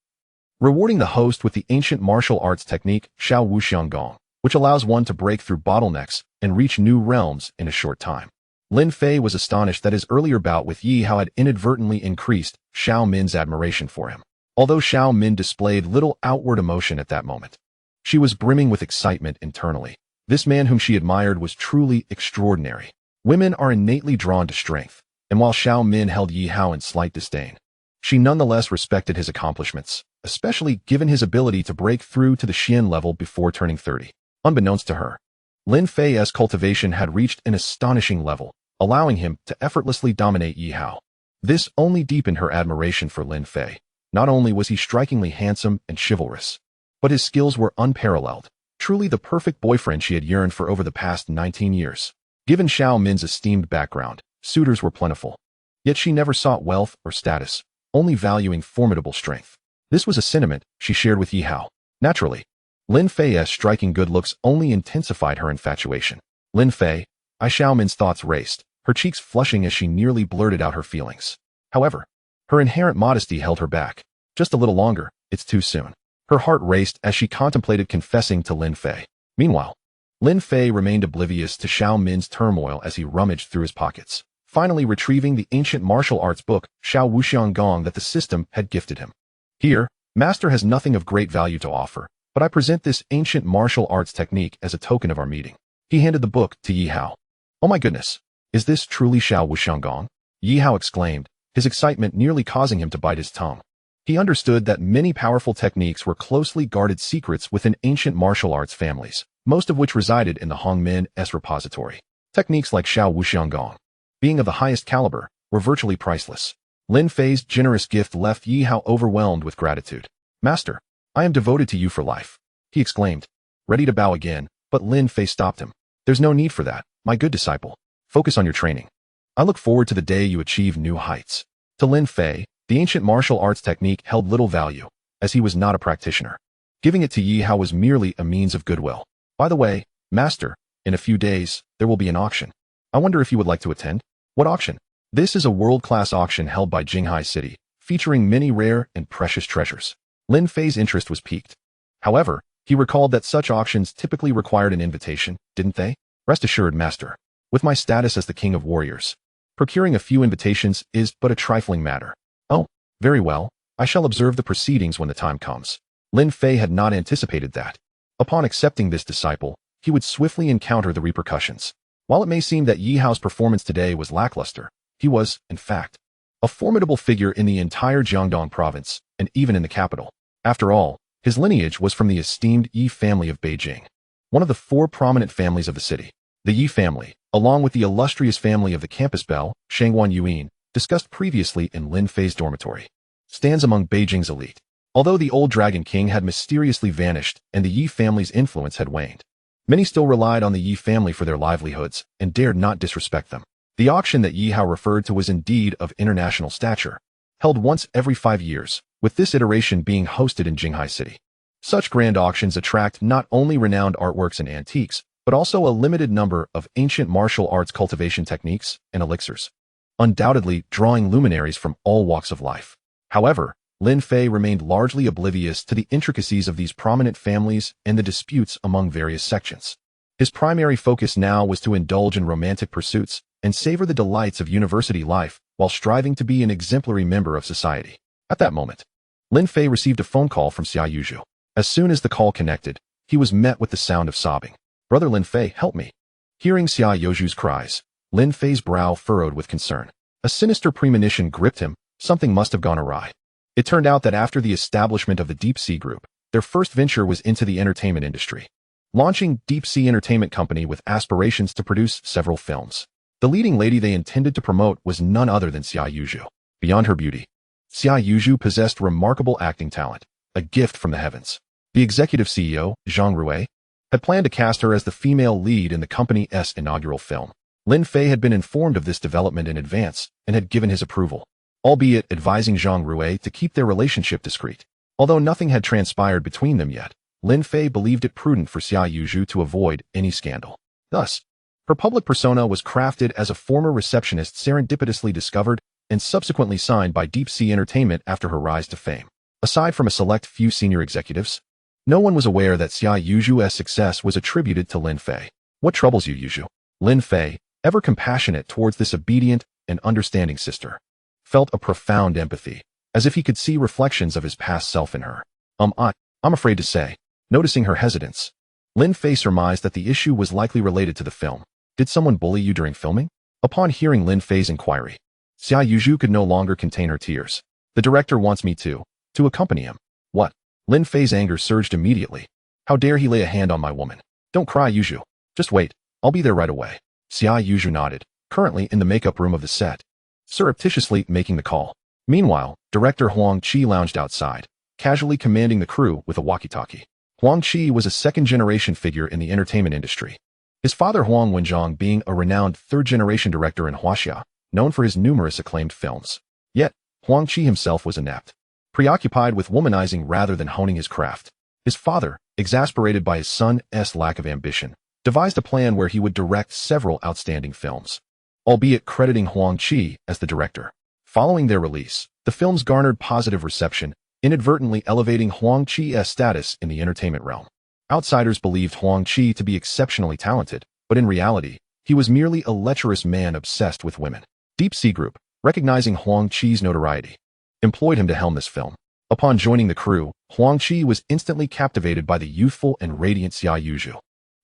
S1: Rewarding the host with the ancient martial arts technique Xiao Wuxiang Gong, which allows one to break through bottlenecks and reach new realms in a short time. Lin Fei was astonished that his earlier bout with Yi Hao had inadvertently increased Xiao Min's admiration for him. Although Xiao Min displayed little outward emotion at that moment, she was brimming with excitement internally. This man whom she admired was truly extraordinary. Women are innately drawn to strength, and while Xiao Min held Yi Hao in slight disdain, she nonetheless respected his accomplishments, especially given his ability to break through to the Xian level before turning 30. Unbeknownst to her, Lin Fei's cultivation had reached an astonishing level, allowing him to effortlessly dominate Yi Hao. This only deepened her admiration for Lin Fei. Not only was he strikingly handsome and chivalrous, but his skills were unparalleled, truly the perfect boyfriend she had yearned for over the past 19 years. Given Xiao Min's esteemed background, suitors were plentiful. Yet she never sought wealth or status, only valuing formidable strength. This was a sentiment she shared with Yi Hao. Naturally, Lin Fei's striking good looks only intensified her infatuation. "Lin Fei," Xiao Min's thoughts raced, her cheeks flushing as she nearly blurted out her feelings. However, her inherent modesty held her back. Just a little longer, it's too soon. Her heart raced as she contemplated confessing to Lin Fei. Meanwhile, Lin Fei remained oblivious to Xiao Min's turmoil as he rummaged through his pockets, finally retrieving the ancient martial arts book Xiao Wuxiang Gong that the system had gifted him. "Here, master has nothing of great value to offer, but I present this ancient martial arts technique as a token of our meeting." He handed the book to Yi Hao. "Oh my goodness, is this truly Xiao Wuxiang Gong?" Yi Hao exclaimed, his excitement nearly causing him to bite his tongue. He understood that many powerful techniques were closely guarded secrets within ancient martial arts families, most of which resided in the Hongmin's repository. Techniques like Xiao Wuxianggong, being of the highest caliber, were virtually priceless. Lin Fei's generous gift left Yi Hao overwhelmed with gratitude. "Master, I am devoted to you for life," he exclaimed, ready to bow again, but Lin Fei stopped him. "There's no need for that, my good disciple. Focus on your training. I look forward to the day you achieve new heights." To Lin Fei, the ancient martial arts technique held little value, as he was not a practitioner. Giving it to Yi Hao was merely a means of goodwill. "By the way, Master, in a few days, there will be an auction. I wonder if you would like to attend?" "What auction?" "This is a world-class auction held by Jinghai City, featuring many rare and precious treasures." Lin Fei's interest was piqued. However, he recalled that such auctions typically required an invitation, didn't they? "Rest assured, Master, with my status as the King of Warriors, procuring a few invitations is but a trifling matter." "Oh, very well. I shall observe the proceedings when the time comes." Lin Fei had not anticipated that. Upon accepting this disciple, he would swiftly encounter the repercussions. While it may seem that Yi Hao's performance today was lackluster, he was, in fact, a formidable figure in the entire Jiangdong province, and even in the capital. After all, his lineage was from the esteemed Yi family of Beijing, one of the 4 prominent families of the city. The Yi family, along with the illustrious family of the campus belle, Shangguan Yuan, discussed previously in Lin Fei's dormitory, stands among Beijing's elite. Although the old Dragon King had mysteriously vanished and the Yi family's influence had waned, many still relied on the Yi family for their livelihoods and dared not disrespect them. The auction that Yi Hao referred to was indeed of international stature, held once every 5 years, with this iteration being hosted in Jinghai City. Such grand auctions attract not only renowned artworks and antiques, but also a limited number of ancient martial arts cultivation techniques and elixirs, undoubtedly drawing luminaries from all walks of life. However, Lin Fei remained largely oblivious to the intricacies of these prominent families and the disputes among various sections. His primary focus now was to indulge in romantic pursuits and savor the delights of university life while striving to be an exemplary member of society. At that moment, Lin Fei received a phone call from Xia Yuju. As soon as the call connected, he was met with the sound of sobbing. "Brother Lin Fei, help me." Hearing Xia Yuju's cries, Lin Fei's brow furrowed with concern. A sinister premonition gripped him. Something must have gone awry. It turned out that after the establishment of the Deep Sea Group, their first venture was into the entertainment industry, launching Deep Sea Entertainment Company with aspirations to produce several films. The leading lady they intended to promote was none other than Xia Yuju. Beyond her beauty, Xia Yuju possessed remarkable acting talent, a gift from the heavens. The executive CEO, Zhang Rui, had planned to cast her as the female lead in the company's inaugural film. Lin Fei had been informed of this development in advance and had given his approval, albeit advising Zhang Rui to keep their relationship discreet. Although nothing had transpired between them yet, Lin Fei believed it prudent for Xia Yuju to avoid any scandal. Thus, her public persona was crafted as a former receptionist serendipitously discovered and subsequently signed by Deep Sea Entertainment after her rise to fame. Aside from a select few senior executives, no one was aware that Xia Yuju's success was attributed to Lin Fei. "What troubles you, Yuju?" Lin Fei, ever compassionate towards this obedient and understanding sister, felt a profound empathy, as if he could see reflections of his past self in her. I'm afraid to say." Noticing her hesitance, Lin Fei surmised that the issue was likely related to the film. "Did someone bully you during filming?" Upon hearing Lin Fei's inquiry, Xia Yuju could no longer contain her tears. "The director wants me to accompany him." "What?" Lin Fei's anger surged immediately. "How dare he lay a hand on my woman?" "Don't cry, Yuju. Just wait. I'll be there right away." Xia Yuju nodded, currently in the makeup room of the set, surreptitiously making the call. Meanwhile, director Huang Qi lounged outside, casually commanding the crew with a walkie-talkie. Huang Qi was a second-generation figure in the entertainment industry, his father Huang Wenjiang being a renowned third-generation director in Huaxia, known for his numerous acclaimed films. Yet, Huang Qi himself was inept, preoccupied with womanizing rather than honing his craft. His father, exasperated by his son's lack of ambition, devised a plan where he would direct several outstanding films, albeit crediting Huang Qi as the director. Following their release, the films garnered positive reception, inadvertently elevating Huang Qi's status in the entertainment realm. Outsiders believed Huang Qi to be exceptionally talented, but in reality, he was merely a lecherous man obsessed with women. Deep Sea Group, recognizing Huang Qi's notoriety, employed him to helm this film. Upon joining the crew, Huang Qi was instantly captivated by the youthful and radiant Xia Yuju.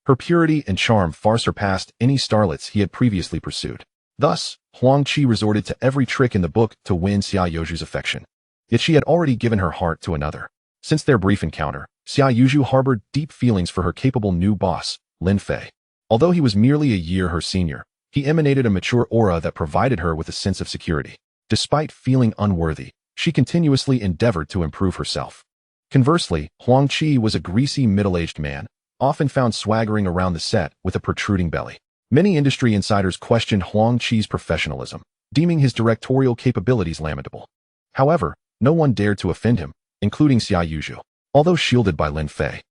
S1: Her purity and charm far surpassed any starlets he had previously pursued. Thus, Huang Qi resorted to every trick in the book to win Xia Yuju's affection. Yet she had already given her heart to another. Since their brief encounter, Xia Yuzhu harbored deep feelings for her capable new boss, Lin Fei. Although he was merely a year her senior, he emanated a mature aura that provided her with a sense of security. Despite feeling unworthy, she continuously endeavored to improve herself. Conversely, Huang Qi was a greasy middle-aged man, often found swaggering around the set with a protruding belly. Many industry insiders questioned Huang Qi's professionalism, deeming his directorial capabilities lamentable. However, no one dared to offend him, including Xia Yuzhu. Although shielded by Lin Fei,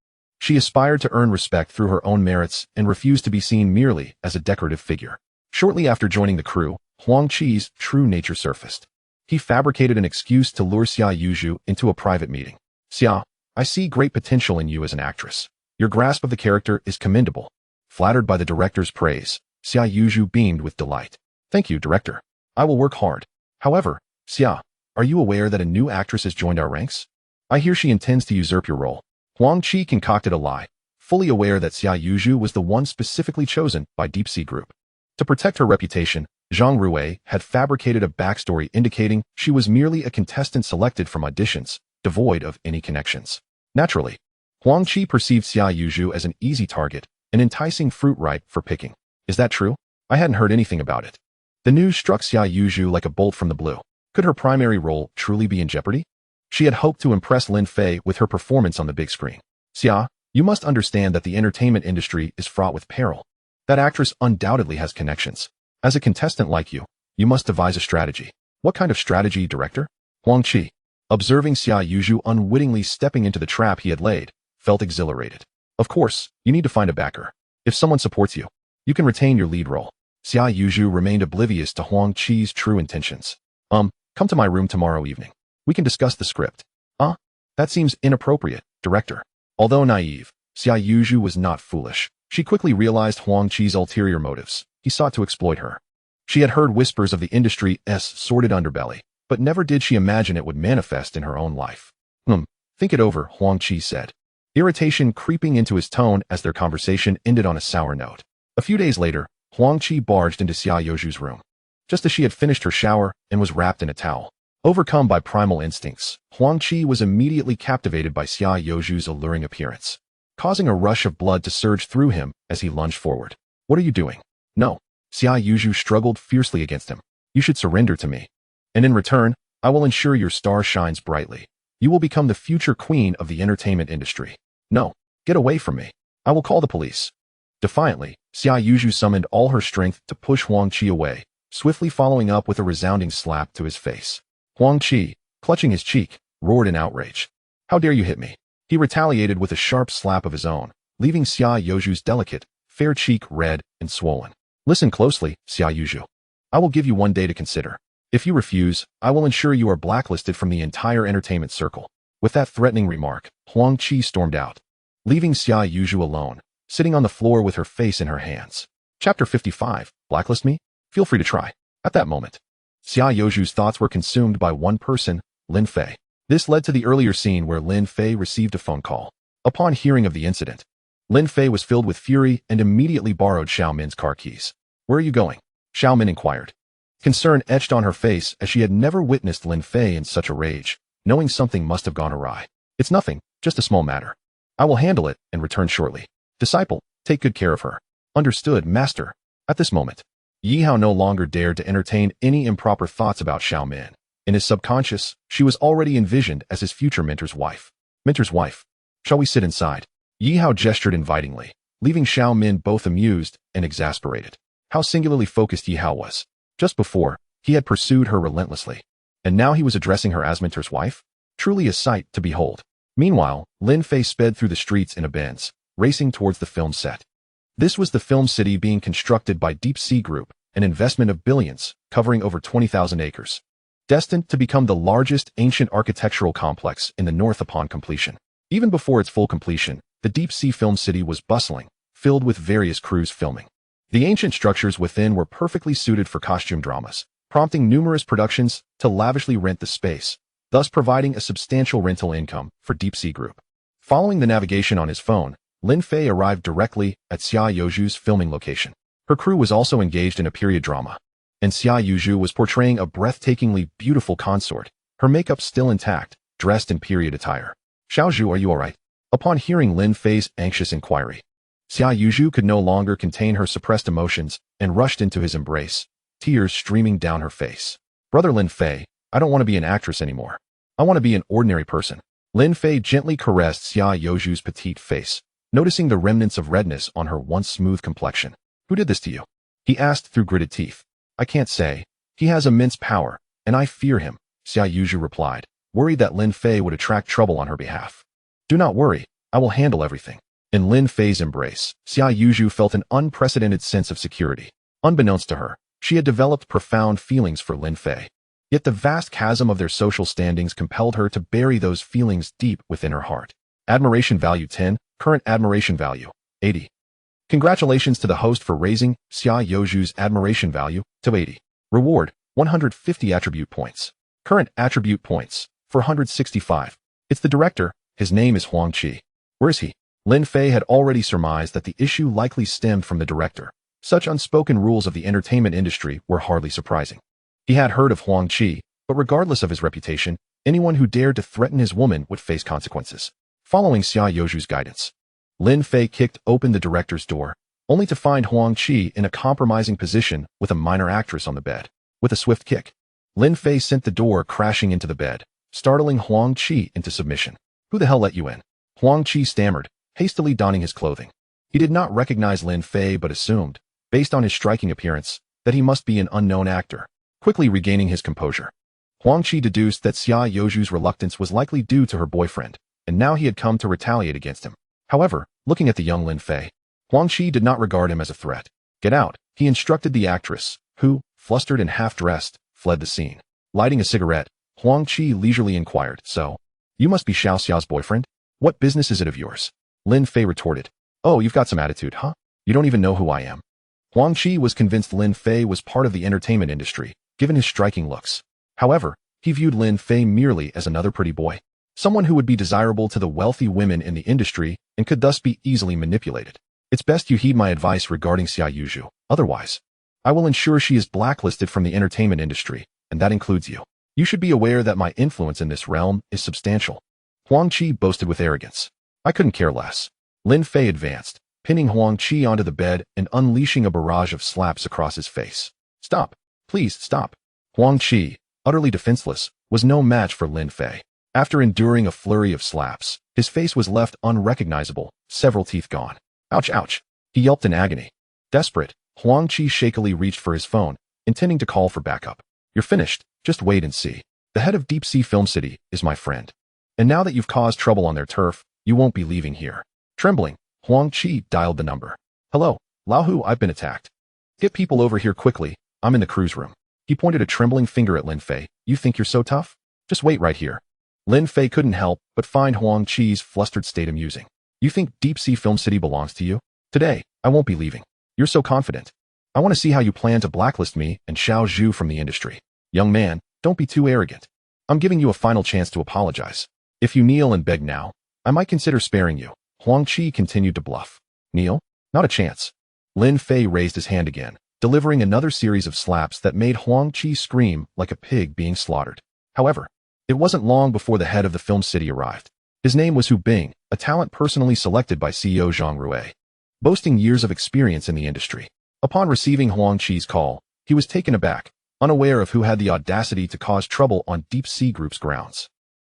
S1: she aspired to earn respect through her own merits and refused to be seen merely as a decorative figure. Shortly after joining the crew, Huang Qi's true nature surfaced. He fabricated an excuse to lure Xia Yuzhu into a private meeting. Xia, I see great potential in you as an actress. Your grasp of the character is commendable. Flattered by the director's praise, Xia Yuzhu beamed with delight. Thank you, director. I will work hard. However, Xia, are you aware that a new actress has joined our ranks? I hear she intends to usurp your role. Huang Qi concocted a lie, fully aware that Xia Yuzhu was the one specifically chosen by Deep Sea Group. To protect her reputation, Zhang Rui had fabricated a backstory indicating she was merely a contestant selected from auditions, devoid of any connections. Naturally, Huang Qi perceived Xia Yuzhu as an easy target, an enticing fruit ripe for picking. Is that true? I hadn't heard anything about it. The news struck Xia Yuzhu like a bolt from the blue. Could her primary role truly be in jeopardy? She had hoped to impress Lin Fei with her performance on the big screen. Xia, you must understand that the entertainment industry is fraught with peril. That actress undoubtedly has connections. As a contestant like you, you must devise a strategy. What kind of strategy, director? Huang Qi, observing Xia Yuzhu unwittingly stepping into the trap he had laid, felt exhilarated. Of course, you need to find a backer. If someone supports you, you can retain your lead role. Xia Yuzhu remained oblivious to Huang Qi's true intentions. Come to my room tomorrow evening. We can discuss the script. That seems inappropriate, director. Although naive, Xia Yuzhu was not foolish. She quickly realized Huang Qi's ulterior motives. He sought to exploit her. She had heard whispers of the industry's sordid underbelly, but never did she imagine it would manifest in her own life. Think it over, Huang Qi said, irritation creeping into his tone as their conversation ended on a sour note. A few days later, Huang Qi barged into Xia Yuzhu's room, just as she had finished her shower and was wrapped in a towel. Overcome by primal instincts, Huang Qi was immediately captivated by Xia Yuzhu's alluring appearance, causing a rush of blood to surge through him as he lunged forward. What are you doing? No. Xia Yuzhu struggled fiercely against him. You should surrender to me. And in return, I will ensure your star shines brightly. You will become the future queen of the entertainment industry. No. Get away from me. I will call the police. Defiantly, Xia Yuzhu summoned all her strength to push Huang Qi away, swiftly following up with a resounding slap to his face. Huang Qi, clutching his cheek, roared in outrage. How dare you hit me? He retaliated with a sharp slap of his own, leaving Xia Yuzhu's delicate, fair cheek red and swollen. Listen closely, Xia Yuzhu. I will give you 1 day to consider. If you refuse, I will ensure you are blacklisted from the entire entertainment circle. With that threatening remark, Huang Qi stormed out, leaving Xia Yuzhu alone, sitting on the floor with her face in her hands. Chapter 55, Blacklist me? Feel free to try. At that moment, Xia Yuzhu's thoughts were consumed by one person, Lin Fei. This led to the earlier scene where Lin Fei received a phone call. Upon hearing of the incident, Lin Fei was filled with fury and immediately borrowed Xiao Min's car keys. Where are you going? Xiao Min inquired. Concern etched on her face as she had never witnessed Lin Fei in such a rage, knowing something must have gone awry. It's nothing, just a small matter. I will handle it and return shortly. Disciple, take good care of her. Understood, master. At this moment, Yi Hao no longer dared to entertain any improper thoughts about Xiao Min. In his subconscious, she was already envisioned as his future mentor's wife. Mentor's wife. Shall we sit inside? Yi Hao gestured invitingly, leaving Xiao Min both amused and exasperated. How singularly focused Yi Hao was. Just before, he had pursued her relentlessly, and now he was addressing her as mentor's wife? Truly a sight to behold. Meanwhile, Lin Fei sped through the streets in a Benz, racing towards the film set. This was the film city being constructed by Deep Sea Group, an investment of billions, covering over 20,000 acres. Destined to become the largest ancient architectural complex in the north upon completion. Even before its full completion, the Deep Sea Film City was bustling, filled with various crews filming. The ancient structures within were perfectly suited for costume dramas, prompting numerous productions to lavishly rent the space, thus providing a substantial rental income for Deep Sea Group. Following the navigation on his phone, Lin Fei arrived directly at Xia Yuzhu's filming location. Her crew was also engaged in a period drama, and Xia Yuzhu was portraying a breathtakingly beautiful consort, her makeup still intact, dressed in period attire. Xiaozhu, are you alright? Upon hearing Lin Fei's anxious inquiry, Xia Yuzhu could no longer contain her suppressed emotions and rushed into his embrace, tears streaming down her face. Brother Lin Fei, I don't want to be an actress anymore. I want to be an ordinary person. Lin Fei gently caressed Xia Yuzhu's petite face, noticing the remnants of redness on her once smooth complexion. Who did this to you? He asked through gritted teeth. I can't say. He has immense power, and I fear him, Xia Yuzhu replied, worried that Lin Fei would attract trouble on her behalf. Do not worry, I will handle everything. In Lin Fei's embrace, Xia Yuzhu felt an unprecedented sense of security. Unbeknownst to her, she had developed profound feelings for Lin Fei. Yet the vast chasm of their social standings compelled her to bury those feelings deep within her heart. Admiration value 10, current admiration value 80. Congratulations to the host for raising Xia Yuzhu's admiration value to 80. Reward, 150 attribute points. Current attribute points, 465. It's the director, his name is Huang Qi. Where is he? Lin Fei had already surmised that the issue likely stemmed from the director. Such unspoken rules of the entertainment industry were hardly surprising. He had heard of Huang Qi, but regardless of his reputation, anyone who dared to threaten his woman would face consequences. Following Xia Yuzhu's guidance, Lin Fei kicked open the director's door, only to find Huang Qi in a compromising position with a minor actress on the bed. With a swift kick, Lin Fei sent the door crashing into the bed, startling Huang Qi into submission. Who the hell let you in? Huang Qi stammered, hastily donning his clothing. He did not recognize Lin Fei but assumed, based on his striking appearance, that he must be an unknown actor. Quickly regaining his composure, Huang Qi deduced that Xia Yuzhu's reluctance was likely due to her boyfriend, and now he had come to retaliate against him. However, looking at the young Lin Fei, Huang Qi did not regard him as a threat. Get out, he instructed the actress, who, flustered and half-dressed, fled the scene. Lighting a cigarette, Huang Qi leisurely inquired, so, you must be Xiao Xiao's boyfriend? What business is it of yours? Lin Fei retorted, oh, you've got some attitude, huh? You don't even know who I am. Huang Qi was convinced Lin Fei was part of the entertainment industry, given his striking looks. However, he viewed Lin Fei merely as another pretty boy, someone who would be desirable to the wealthy women in the industry and could thus be easily manipulated. It's best you heed my advice regarding Xia Yuzhu, otherwise, I will ensure she is blacklisted from the entertainment industry, and that includes you. You should be aware that my influence in this realm is substantial. Huang Qi boasted with arrogance. I couldn't care less. Lin Fei advanced, pinning Huang Qi onto the bed and unleashing a barrage of slaps across his face. Stop. Please stop. Huang Qi, utterly defenseless, was no match for Lin Fei. After enduring a flurry of slaps, his face was left unrecognizable, several teeth gone. Ouch, ouch. He yelped in agony. Desperate, Huang Qi shakily reached for his phone, intending to call for backup. You're finished. Just wait and see. The head of Deep Sea Film City is my friend. And now that you've caused trouble on their turf, you won't be leaving here. Trembling, Huang Qi dialed the number. Hello, Laohu, I've been attacked. Get people over here quickly. I'm in the cruise room. He pointed a trembling finger at Lin Fei. You think you're so tough? Just wait right here. Lin Fei couldn't help but find Huang Qi's flustered state amusing. You think Deep Sea Film City belongs to you? Today, I won't be leaving. You're so confident. I want to see how you plan to blacklist me and Xiao Zhu from the industry. Young man, don't be too arrogant. I'm giving you a final chance to apologize. If you kneel and beg now, I might consider sparing you. Huang Qi continued to bluff. Kneel? Not a chance. Lin Fei raised his hand again, delivering another series of slaps that made Huang Qi scream like a pig being slaughtered. However, it wasn't long before the head of the film city arrived. His name was Hu Bing, a talent personally selected by CEO Zhang Rui, boasting years of experience in the industry. Upon receiving Huang Qi's call, he was taken aback, unaware of who had the audacity to cause trouble on Deep Sea Group's grounds.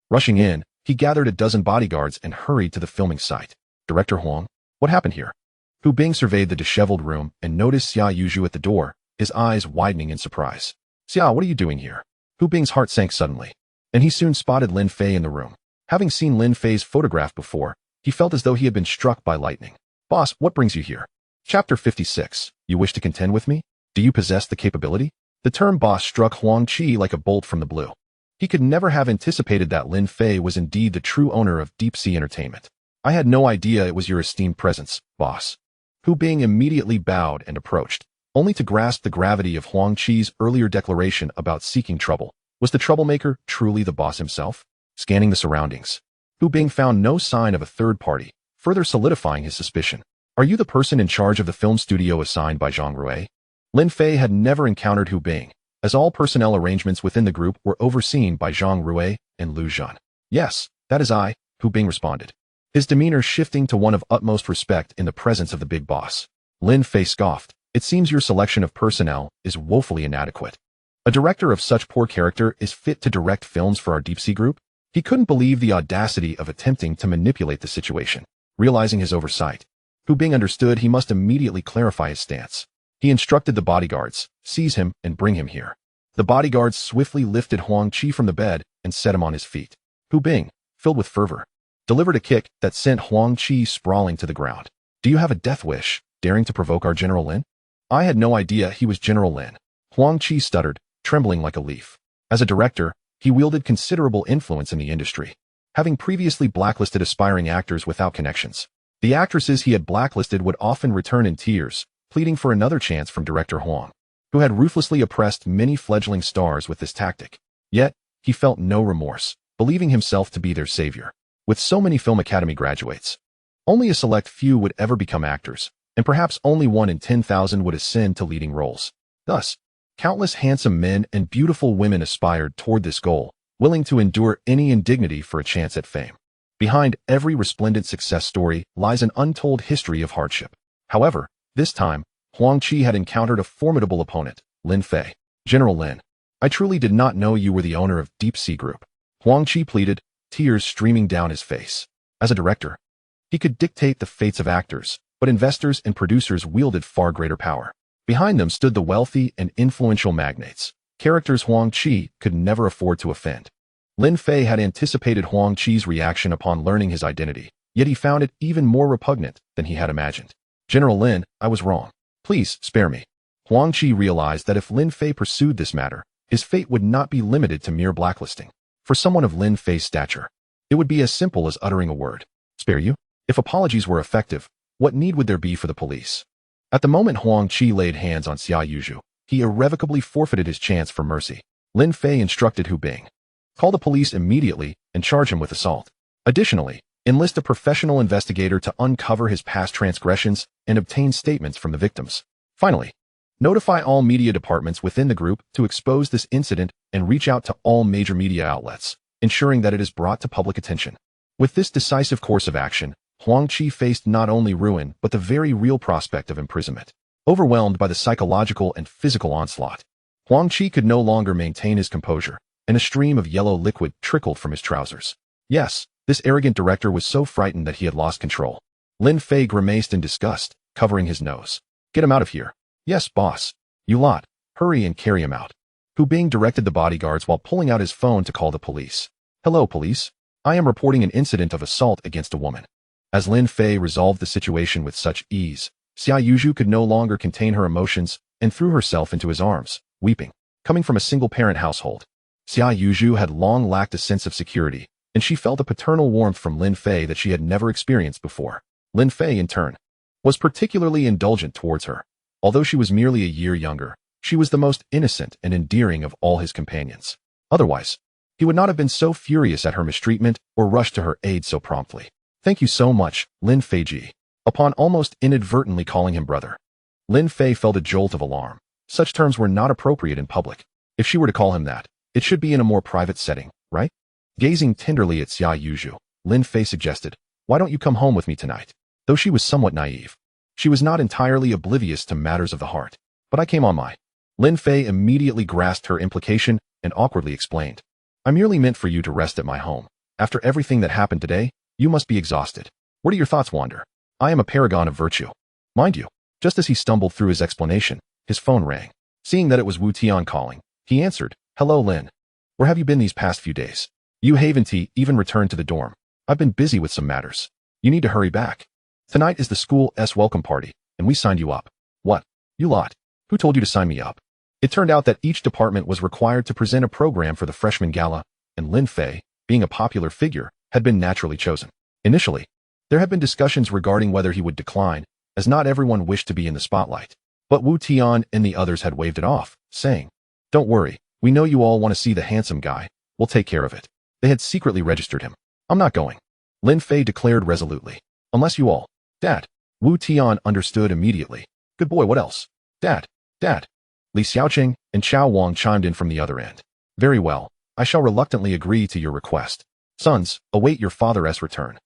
S1: Rushing in, he gathered a dozen bodyguards and hurried to the filming site. Director Huang, what happened here? Hu Bing surveyed the disheveled room and noticed Xia Yuzhu at the door, his eyes widening in surprise. Xia, what are you doing here? Hu Bing's heart sank suddenly, and he soon spotted Lin Fei in the room. Having seen Lin Fei's photograph before, he felt as though he had been struck by lightning. Boss, what brings you here? Chapter 56. You wish to contend with me? Do you possess the capability? The term boss struck Huang Qi like a bolt from the blue. He could never have anticipated that Lin Fei was indeed the true owner of Deep Sea Entertainment. I had no idea it was your esteemed presence, boss. Hu Bing immediately bowed and approached, only to grasp the gravity of Huang Qi's earlier declaration about seeking trouble. Was the troublemaker truly the boss himself? Scanning the surroundings, Hu Bing found no sign of a third party, further solidifying his suspicion. Are you the person in charge of the film studio assigned by Zhang Rui? Lin Fei had never encountered Hu Bing, as all personnel arrangements within the group were overseen by Zhang Rui and Lu Zhan. Yes, that is I, Hu Bing responded. his demeanor shifting to one of utmost respect in the presence of the big boss. Lin Fei scoffed. It seems your selection of personnel is woefully inadequate. A director of such poor character is fit to direct films for our deep-sea group? He couldn't believe the audacity of attempting to manipulate the situation. Realizing his oversight, Hu Bing understood he must immediately clarify his stance. He instructed the bodyguards, seize him and bring him here. The bodyguards swiftly lifted Huang Qi from the bed and set him on his feet. Hu Bing, filled with fervor, delivered a kick that sent Huang Qi sprawling to the ground. Do you have a death wish, daring to provoke our General Lin? I had no idea he was General Lin. Huang Qi stuttered, trembling like a leaf. As a director, he wielded considerable influence in the industry, having previously blacklisted aspiring actors without connections. The actresses he had blacklisted would often return in tears, pleading for another chance from director Huang, who had ruthlessly oppressed many fledgling stars with this tactic. Yet, he felt no remorse, believing himself to be their savior. With so many Film Academy graduates, only a select few would ever become actors, and perhaps only 1 in 10,000 would ascend to leading roles. Thus, countless handsome men and beautiful women aspired toward this goal, willing to endure any indignity for a chance at fame. Behind every resplendent success story lies an untold history of hardship. However, this time, Huang Qi had encountered a formidable opponent, Lin Fei. General Lin, I truly did not know you were the owner of Deep Sea Group. Huang Qi pleaded, tears streaming down his face. As a director, he could dictate the fates of actors, but investors and producers wielded far greater power. Behind them stood the wealthy and influential magnates, characters Huang Qi could never afford to offend. Lin Fei had anticipated Huang Qi's reaction upon learning his identity, yet he found it even more repugnant than he had imagined. General Lin, I was wrong. Please, spare me. Huang Qi realized that if Lin Fei pursued this matter, his fate would not be limited to mere blacklisting. For someone of Lin Fei's stature, it would be as simple as uttering a word. Spare you? If apologies were effective, what need would there be for the police? At the moment Huang Qi laid hands on Xia Yuzhu, he irrevocably forfeited his chance for mercy. Lin Fei instructed Hu Bing, call the police immediately and charge him with assault. Additionally, enlist a professional investigator to uncover his past transgressions and obtain statements from the victims. Finally, notify all media departments within the group to expose this incident and reach out to all major media outlets, ensuring that it is brought to public attention. With this decisive course of action, Huang Qi faced not only ruin but the very real prospect of imprisonment. Overwhelmed by the psychological and physical onslaught, Huang Qi could no longer maintain his composure, and a stream of yellow liquid trickled from his trousers. Yes, this arrogant director was so frightened that he had lost control. Lin Fei grimaced in disgust, covering his nose. Get him out of here. Yes, boss. You lot, hurry and carry him out. Hu Bing directed the bodyguards while pulling out his phone to call the police. Hello, police. I am reporting an incident of assault against a woman. As Lin Fei resolved the situation with such ease, Xia Yuzhu could no longer contain her emotions and threw herself into his arms, weeping. Coming from a single-parent household, Xia Yuzhu had long lacked a sense of security, and she felt a paternal warmth from Lin Fei that she had never experienced before. Lin Fei, in turn, was particularly indulgent towards her. Although she was merely a year younger, she was the most innocent and endearing of all his companions. Otherwise, he would not have been so furious at her mistreatment or rushed to her aid so promptly. Thank you so much, Lin Fei-ji. Upon almost inadvertently calling him brother, Lin Fei felt a jolt of alarm. Such terms were not appropriate in public. If she were to call him that, it should be in a more private setting, right? Gazing tenderly at Xia Yuzhu, Lin Fei suggested, why don't you come home with me tonight? Though she was somewhat naive, she was not entirely oblivious to matters of the heart. But I came on my. Lin Fei immediately grasped her implication and awkwardly explained. I merely meant for you to rest at my home. After everything that happened today, you must be exhausted. Where do your thoughts wander? I am a paragon of virtue. Mind you, just as he stumbled through his explanation, his phone rang. Seeing that it was Wu Tian calling, he answered, Hello, Lin. Where have you been these past few days? You Haven't even returned to the dorm. I've been busy with some matters. You need to hurry back. Tonight is the school's welcome party, and we signed you up. What? You lot? Who told you to sign me up? It turned out that each department was required to present a program for the freshman gala, and Lin Fei, being a popular figure, had been naturally chosen. Initially, there had been discussions regarding whether he would decline, as not everyone wished to be in the spotlight. But Wu Tian and the others had waved it off, saying, Don't worry, we know you all want to see the handsome guy. We'll take care of it. They had secretly registered him. I'm not going. Lin Fei declared resolutely. Unless you all. Dad. Wu Tian understood immediately. Good boy, what else? Dad. Dad. Li Xiaoqing and Chao Wang chimed in from the other end. Very well. I shall reluctantly agree to your request. Sons, await your father's return.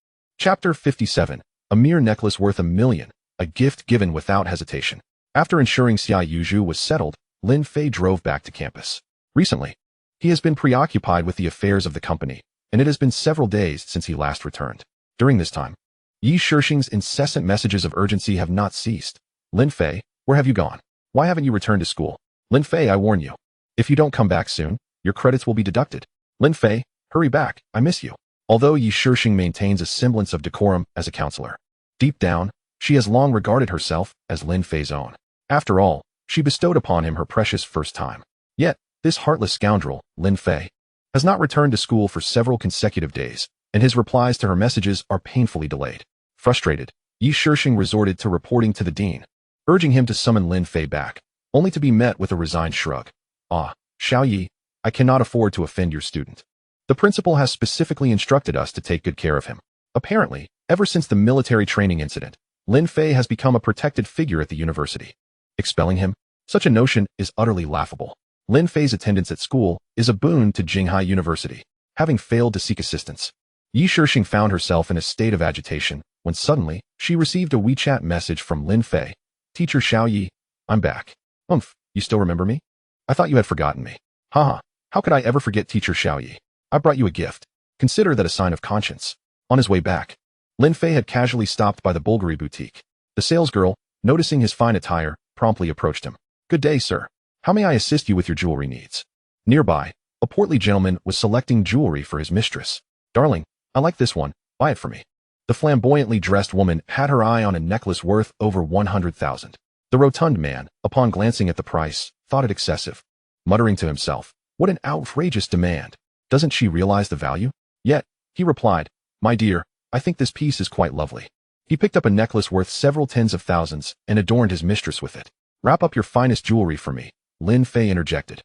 S1: Chapter 57. A mere necklace worth $1 million, a gift given without hesitation. After ensuring Xia Yuzhu was settled, Lin Fei drove back to campus. Recently, he has been preoccupied with the affairs of the company, and it has been several days since he last returned. During this time, Yi Shixing's incessant messages of urgency have not ceased. Lin Fei, where have you gone? Why haven't you returned to school? Lin Fei, I warn you. If you don't come back soon, your credits will be deducted. Lin Fei, hurry back, I miss you. Although Yi Shixing maintains a semblance of decorum as a counselor, deep down, she has long regarded herself as Lin Fei's own. After all, she bestowed upon him her precious first time. Yet, this heartless scoundrel, Lin Fei, has not returned to school for several consecutive days, and his replies to her messages are painfully delayed. Frustrated, Yi Shixing resorted to reporting to the dean, urging him to summon Lin Fei back, only to be met with a resigned shrug. Ah, Xiao Yi, I cannot afford to offend your student. The principal has specifically instructed us to take good care of him. Apparently, ever since the military training incident, Lin Fei has become a protected figure at the university. Expelling him? Such a notion is utterly laughable. Lin Fei's attendance at school is a boon to Jinghai University. Having failed to seek assistance, Yi Shixing found herself in a state of agitation when suddenly she received a WeChat message from Lin Fei. Teacher Xiao Yi, I'm back. You still remember me? I thought you had forgotten me. Haha, how could I ever forget Teacher Xiao Yi? I brought you a gift. Consider that a sign of conscience. On his way back, Lin Fei had casually stopped by the Bulgari boutique. The salesgirl, noticing his fine attire, promptly approached him. Good day, sir. How may I assist you with your jewelry needs? Nearby, a portly gentleman was selecting jewelry for his mistress. Darling, I like this one. Buy it for me. The flamboyantly dressed woman had her eye on a necklace worth over 100,000. The rotund man, upon glancing at the price, thought it excessive. Muttering to himself, what an outrageous demand. Doesn't she realize the value? Yet, he replied, my dear, I think this piece is quite lovely. He picked up a necklace worth several tens of thousands and adorned his mistress with it. Wrap up your finest jewelry for me, Lin Fei interjected.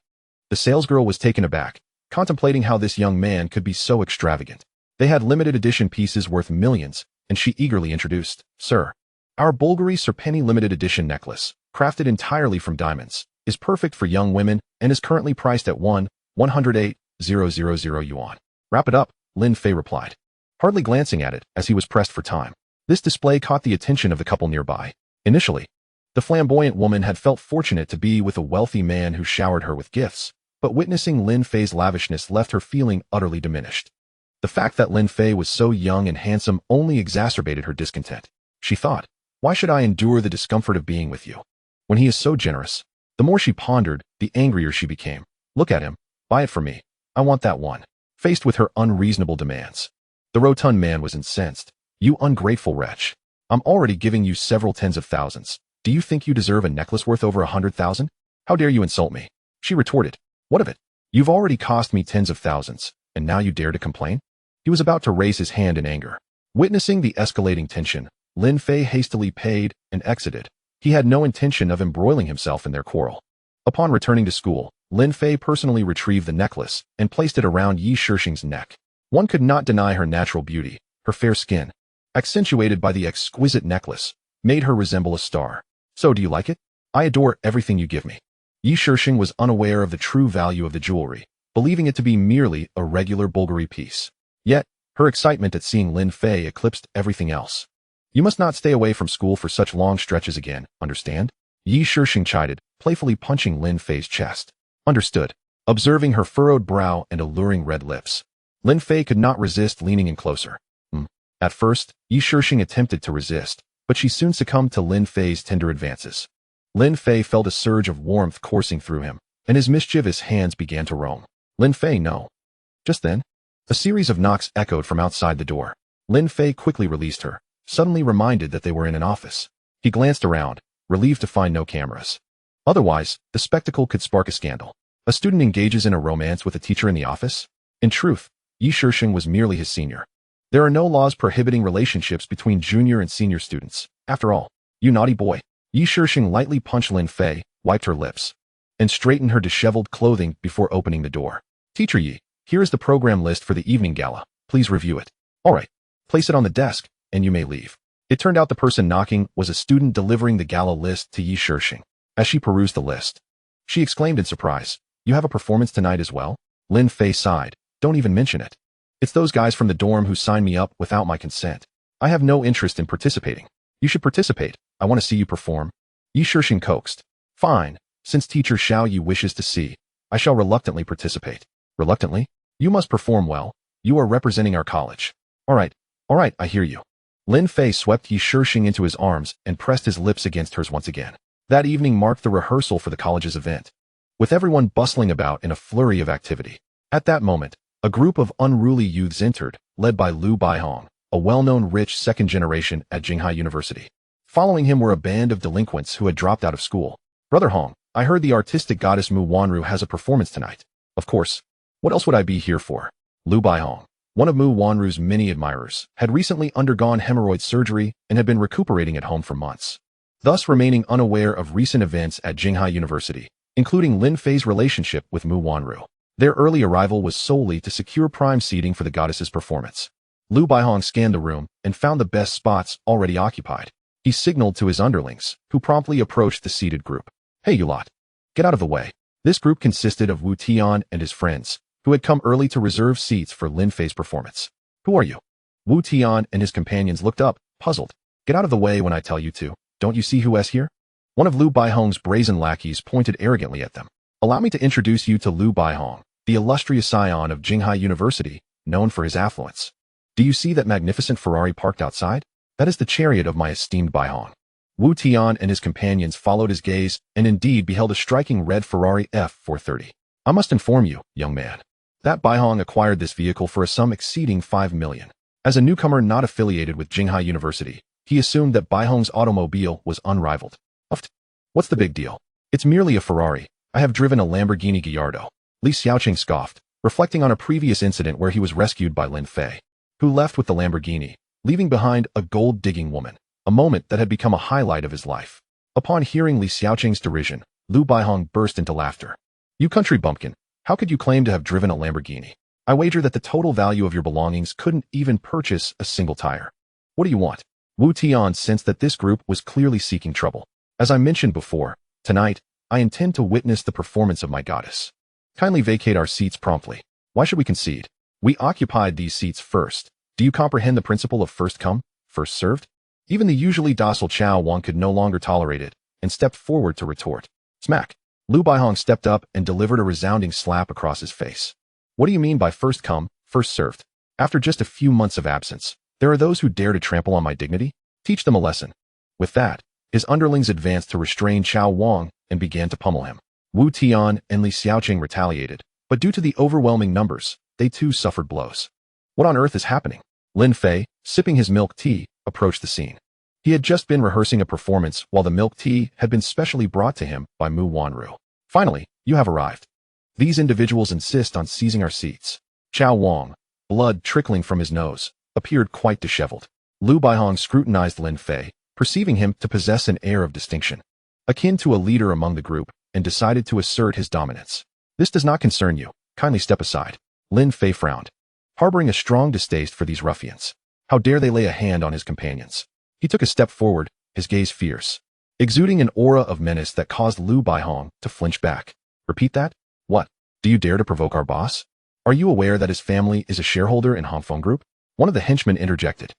S1: The salesgirl was taken aback, contemplating how this young man could be so extravagant. They had limited edition pieces worth millions, and she eagerly introduced, Sir, our Bulgari Serpeni limited edition necklace, crafted entirely from diamonds, is perfect for young women and is currently priced at 108,000 yuan. Wrap it up, Lin Fei replied, hardly glancing at it as he was pressed for time. This display caught the attention of the couple nearby. Initially, the flamboyant woman had felt fortunate to be with a wealthy man who showered her with gifts, but witnessing Lin Fei's lavishness left her feeling utterly diminished. The fact that Lin Fei was so young and handsome only exacerbated her discontent. She thought, why should I endure the discomfort of being with you? When he is so generous. The more she pondered, the angrier she became. Look at him. Buy it for me. I want that one. Faced with her unreasonable demands, the rotund man was incensed. You ungrateful wretch. I'm already giving you several tens of thousands. Do you think you deserve a necklace worth over 100,000? How dare you insult me? She retorted. What of it? You've already cost me tens of thousands, and now you dare to complain? He was about to raise his hand in anger. Witnessing the escalating tension, Lin Fei hastily paid and exited. He had no intention of embroiling himself in their quarrel. Upon returning to school, Lin Fei personally retrieved the necklace and placed it around Yi Shixing's neck. One could not deny her natural beauty. Her fair skin, accentuated by the exquisite necklace, made her resemble a star. So do you like it? I adore everything you give me. Yi Shixing was unaware of the true value of the jewelry, believing it to be merely a regular Bulgari piece. Yet, her excitement at seeing Lin Fei eclipsed everything else. You must not stay away from school for such long stretches again, understand? Yi Shixing chided, playfully punching Lin Fei's chest. Understood. Observing her furrowed brow and alluring red lips, Lin Fei could not resist leaning in closer. At first, Yi Shixing attempted to resist, but she soon succumbed to Lin Fei's tender advances. Lin Fei felt a surge of warmth coursing through him, and his mischievous hands began to roam. Lin Fei, no. Just then, a series of knocks echoed from outside the door. Lin Fei quickly released her, suddenly reminded that they were in an office. He glanced around, relieved to find no cameras. Otherwise, the spectacle could spark a scandal. A student engages in a romance with a teacher in the office? In truth, Yi Shixing was merely his senior. There are no laws prohibiting relationships between junior and senior students. After all, you naughty boy. Yi Shixing lightly punched Lin Fei, wiped her lips, and straightened her disheveled clothing before opening the door. Teacher Yi, here is the program list for the evening gala. Please review it. All right. Place it on the desk, and you may leave. It turned out the person knocking was a student delivering the gala list to Yi Shixing. As she perused the list, she exclaimed in surprise, You have a performance tonight as well? Lin Fei sighed. Don't even mention it. It's those guys from the dorm who signed me up without my consent. I have no interest in participating. You should participate. I want to see you perform. Yi Shishing coaxed. Fine. Since teacher Xiao Yi wishes to see, I shall reluctantly participate. Reluctantly? You must perform well. You are representing our college. All right, I hear you. Lin Fei swept Yi Shishing into his arms and pressed his lips against hers once again. That evening marked the rehearsal for the college's event, with everyone bustling about in a flurry of activity. At that moment, a group of unruly youths entered, led by Liu Baihong, a well-known rich second generation at Jinghai University. Following him were a band of delinquents who had dropped out of school. Brother Hong, I heard the artistic goddess Mu Wanru has a performance tonight. Of course. What else would I be here for? Liu Baihong, one of Mu Wanru's many admirers, had recently undergone hemorrhoid surgery and had been recuperating at home for months, thus remaining unaware of recent events at Jinghai University, including Lin Fei's relationship with Mu Wanru. Their early arrival was solely to secure prime seating for the goddess's performance. Liu Baihong scanned the room and found the best spots already occupied. He signaled to his underlings, who promptly approached the seated group. Hey, you lot. Get out of the way. This group consisted of Wu Tian and his friends, who had come early to reserve seats for Lin Fei's performance. Who are you? Wu Tian and his companions looked up, puzzled. Get out of the way when I tell you to. Don't you see who is here? One of Liu Baihong's brazen lackeys pointed arrogantly at them. Allow me to introduce you to Liu Baihong, the illustrious scion of Jinghai University, known for his affluence. Do you see that magnificent Ferrari parked outside? That is the chariot of my esteemed Baihong. Wu Tian and his companions followed his gaze and indeed beheld a striking red Ferrari F430. I must inform you, young man, that Baihong acquired this vehicle for a sum exceeding 5 million. As a newcomer not affiliated with Jinghai University, he assumed that Baihong's automobile was unrivaled. What's the big deal? It's merely a Ferrari. I have driven a Lamborghini Gallardo. Li Xiaoqing scoffed, reflecting on a previous incident where he was rescued by Lin Fei, who left with the Lamborghini, leaving behind a gold-digging woman, a moment that had become a highlight of his life. Upon hearing Li Xiaoqing's derision, Liu Baihong burst into laughter. You country bumpkin, how could you claim to have driven a Lamborghini? I wager that the total value of your belongings couldn't even purchase a single tire. What do you want? Wu Tian sensed that this group was clearly seeking trouble. As I mentioned before, tonight, I intend to witness the performance of my goddess. Kindly vacate our seats promptly. Why should we concede? We occupied these seats first. Do you comprehend the principle of first come, first served? Even the usually docile Chao Wang could no longer tolerate it and stepped forward to retort. Smack! Liu Baihong stepped up and delivered a resounding slap across his face. What do you mean by first come, first served? After just a few months of absence, there are those who dare to trample on my dignity? Teach them a lesson. With that, his underlings advanced to restrain Chao Wang and began to pummel him. Wu Tian and Li Xiaoqing retaliated, but due to the overwhelming numbers, they too suffered blows. What on earth is happening? Lin Fei, sipping his milk tea, approached the scene. He had just been rehearsing a performance while the milk tea had been specially brought to him by Mu Wanru. Finally, you have arrived. These individuals insist on seizing our seats. Chao Wang, blood trickling from his nose, appeared quite disheveled. Liu Baihong scrutinized Lin Fei, perceiving him to possess an air of distinction, akin to a leader among the group, and decided to assert his dominance. This does not concern you. Kindly step aside. Lin Fei frowned, harboring a strong distaste for these ruffians. How dare they lay a hand on his companions? He took a step forward, his gaze fierce, exuding an aura of menace that caused Liu Baihong to flinch back. Repeat that? What? Do you dare to provoke our boss? Are you aware that his family is a shareholder in Hongfeng Group? One of the henchmen interjected.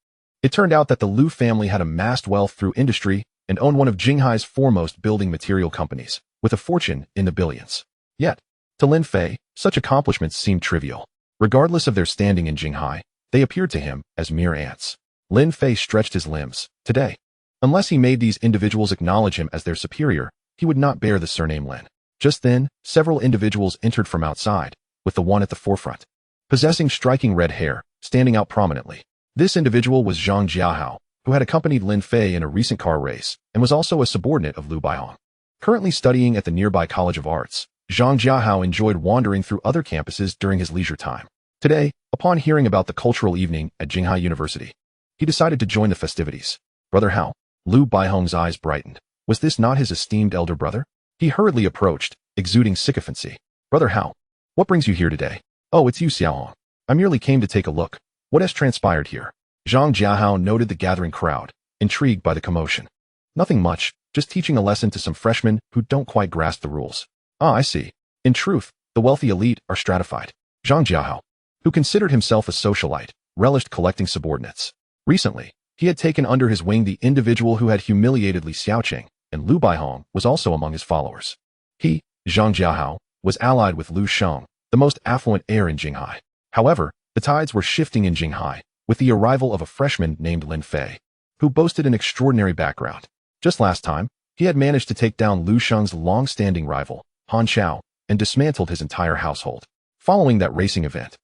S1: It turned out that the Liu family had amassed wealth through industry and owned one of Jinghai's foremost building material companies, with a fortune in the billions. Yet, to Lin Fei, such accomplishments seemed trivial. Regardless of their standing in Jinghai, they appeared to him as mere ants. Lin Fei stretched his limbs. Today, unless he made these individuals acknowledge him as their superior, he would not bear the surname Lin. Just then, several individuals entered from outside, with the one at the forefront, possessing striking red hair, standing out prominently. This individual was Zhang Jiahao, who had accompanied Lin Fei in a recent car race and was also a subordinate of Liu Baihong. Currently studying at the nearby College of Arts, Zhang Jiahao enjoyed wandering through other campuses during his leisure time. Today, upon hearing about the cultural evening at Jinghai University, he decided to join the festivities. Brother Hao, Liu Baihong's eyes brightened. Was this not his esteemed elder brother? He hurriedly approached, exuding sycophancy. Brother Hao, what brings you here today? Oh, it's you, Xiaohong. I merely came to take a look. What has transpired here? Zhang Jiahao noted the gathering crowd, intrigued by the commotion. Nothing much, just teaching a lesson to some freshmen who don't quite grasp the rules. Ah, I see. In truth, the wealthy elite are stratified. Zhang Jiahao, who considered himself a socialite, relished collecting subordinates. Recently, He had taken under his wing the individual who had humiliated Li Xiaoqing, and Lu Baihong was also among his followers. He, Zhang Jiahao, was allied with Lu Sheng, the most affluent heir in Jinghai. However, the tides were shifting in Jinghai, with the arrival of a freshman named Lin Fei, who boasted an extraordinary background. Just last time, he had managed to take down Lu Sheng's long-standing rival, Han Xiao, and dismantled his entire household. Following that racing event,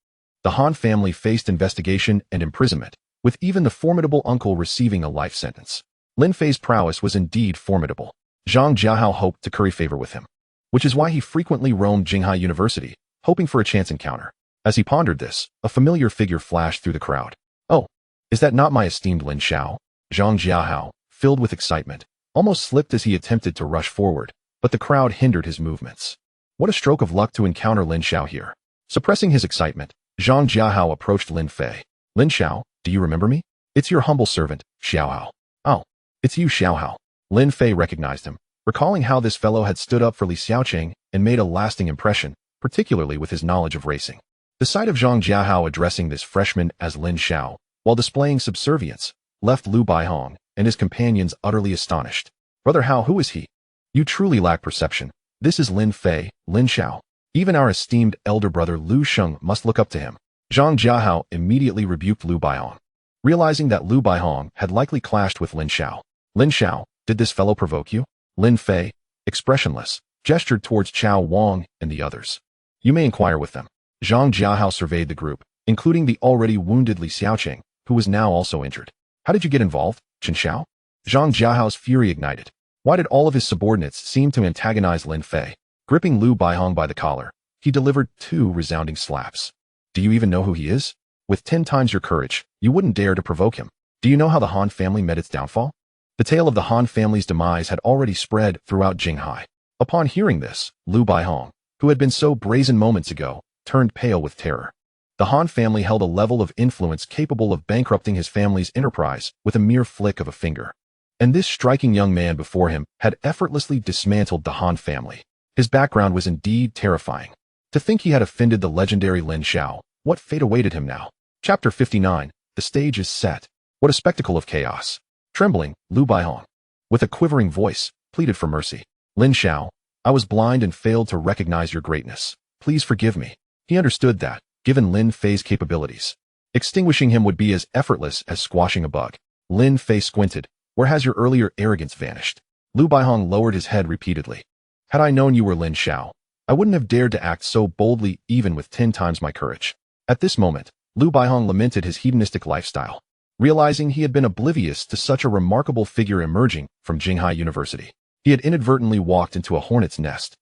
S1: the Han family faced investigation and imprisonment, with even the formidable uncle receiving a life sentence. Lin Fei's prowess was indeed formidable. Zhang Jiahao hoped to curry favor with him, which is why he frequently roamed Jinghai University, hoping for a chance encounter. As he pondered this, a familiar figure flashed through the crowd. Oh, is that not my esteemed Lin Xiao? Zhang Jiahao, filled with excitement, almost slipped as he attempted to rush forward, but the crowd hindered his movements. What a stroke of luck to encounter Lin Xiao here. Suppressing his excitement, Zhang Jiahao approached Lin Fei. Lin Xiao, do you remember me? It's your humble servant, Xiaohao. Oh, it's you, Xiaohao. Lin Fei recognized him, recalling how this fellow had stood up for Li Xiaoqing and made a lasting impression, particularly with his knowledge of racing. The sight of Zhang Jiahao addressing this freshman as Lin Xiao, while displaying subservience, left Lu Baihong and his companions utterly astonished. Brother Hao, who is he? You truly lack perception. This is Lin Fei, Lin Xiao. Even our esteemed elder brother Lu Sheng must look up to him. Zhang Jiahao immediately rebuked Lu Baihong, realizing that Lu Baihong had likely clashed with Lin Xiao. Lin Xiao, did this fellow provoke you? Lin Fei, expressionless, gestured towards Chao Wang and the others. You may inquire with them. Zhang Jiahao surveyed the group, including the already wounded Li Xiaoqing, who was now also injured. How did you get involved, Chen Xiao? Zhang Jiahao's fury ignited. Why did all of his subordinates seem to antagonize Lin Fei? Gripping Lu Baihong by the collar, he delivered 2 resounding slaps. Do you even know who he is? With 10 times your courage, you wouldn't dare to provoke him. Do you know how the Han family met its downfall? The tale of the Han family's demise had already spread throughout Jinghai. Upon hearing this, Lu Baihong, who had been so brazen moments ago, turned pale with terror. The Han family held a level of influence capable of bankrupting his family's enterprise with a mere flick of a finger. And this striking young man before him had effortlessly dismantled the Han family. His background was indeed terrifying. To think he had offended the legendary Lin Xiao, what fate awaited him now? Chapter 59, the stage is set. What a spectacle of chaos. Trembling, Lu Baihong, with a quivering voice, pleaded for mercy. Lin Xiao, I was blind and failed to recognize your greatness. Please forgive me. He understood that, given Lin Fei's capabilities, extinguishing him would be as effortless as squashing a bug. Lin Fei squinted. Where has your earlier arrogance vanished? Lu Baihong lowered his head repeatedly. Had I known you were Lin Xiao, I wouldn't have dared to act so boldly even with 10 times my courage. At this moment, Lu Baihong lamented his hedonistic lifestyle, realizing he had been oblivious to such a remarkable figure emerging from Jinghai University. He had inadvertently walked into a hornet's nest.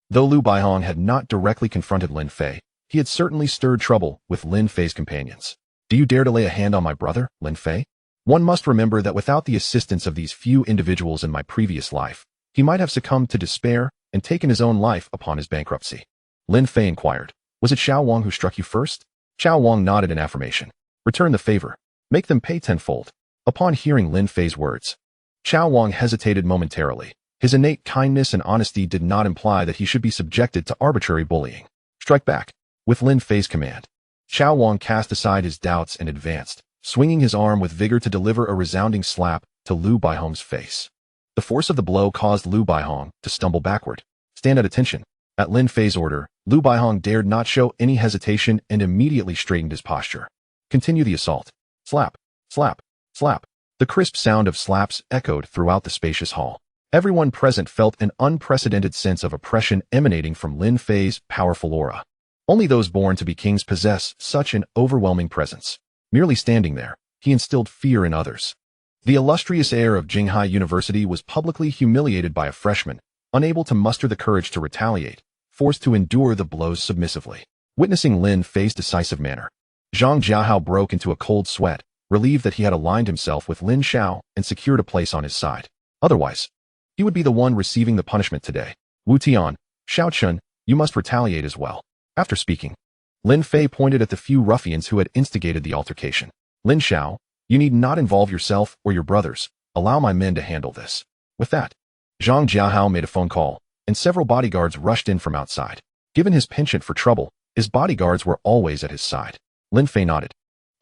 S1: Though Lu Baihong had not directly confronted Lin Fei, he had certainly stirred trouble with Lin Fei's companions. Do you dare to lay a hand on my brother, Lin Fei? One must remember that without the assistance of these few individuals in my previous life, he might have succumbed to despair and taken his own life upon his bankruptcy. Lin Fei inquired, was it Chao Wang who struck you first? Chao Wang nodded in affirmation. Return the favor. Make them pay tenfold. Upon hearing Lin Fei's words, Chao Wang hesitated momentarily. His innate kindness and honesty did not imply that he should be subjected to arbitrary bullying. Strike back. With Lin Fei's command, Chao Wang cast aside his doubts and advanced, swinging his arm with vigor to deliver a resounding slap to Lu Baihong's face. The force of the blow caused Lu Baihong to stumble backward. Stand at attention. At Lin Fei's order, Lu Baihong dared not show any hesitation and immediately straightened his posture. Continue the assault. Slap, slap, slap. The crisp sound of slaps echoed throughout the spacious hall. Everyone present felt an unprecedented sense of oppression emanating from Lin Fei's powerful aura. Only those born to be kings possess such an overwhelming presence. Merely standing there, he instilled fear in others. The illustrious heir of Jinghai University was publicly humiliated by a freshman, unable to muster the courage to retaliate, forced to endure the blows submissively. Witnessing Lin Fei's decisive manner, Zhang Jiahao broke into a cold sweat, relieved that he had aligned himself with Lin Xiao and secured a place on his side. Otherwise, he would be the one receiving the punishment today. Wu Tian, Xiao Chun, you must retaliate as well. After speaking, Lin Fei pointed at the few ruffians who had instigated the altercation. Lin Xiao, you need not involve yourself or your brothers. Allow my men to handle this. With that, Zhang Jiahao made a phone call, and several bodyguards rushed in from outside. Given his penchant for trouble, his bodyguards were always at his side. Lin Fei nodded,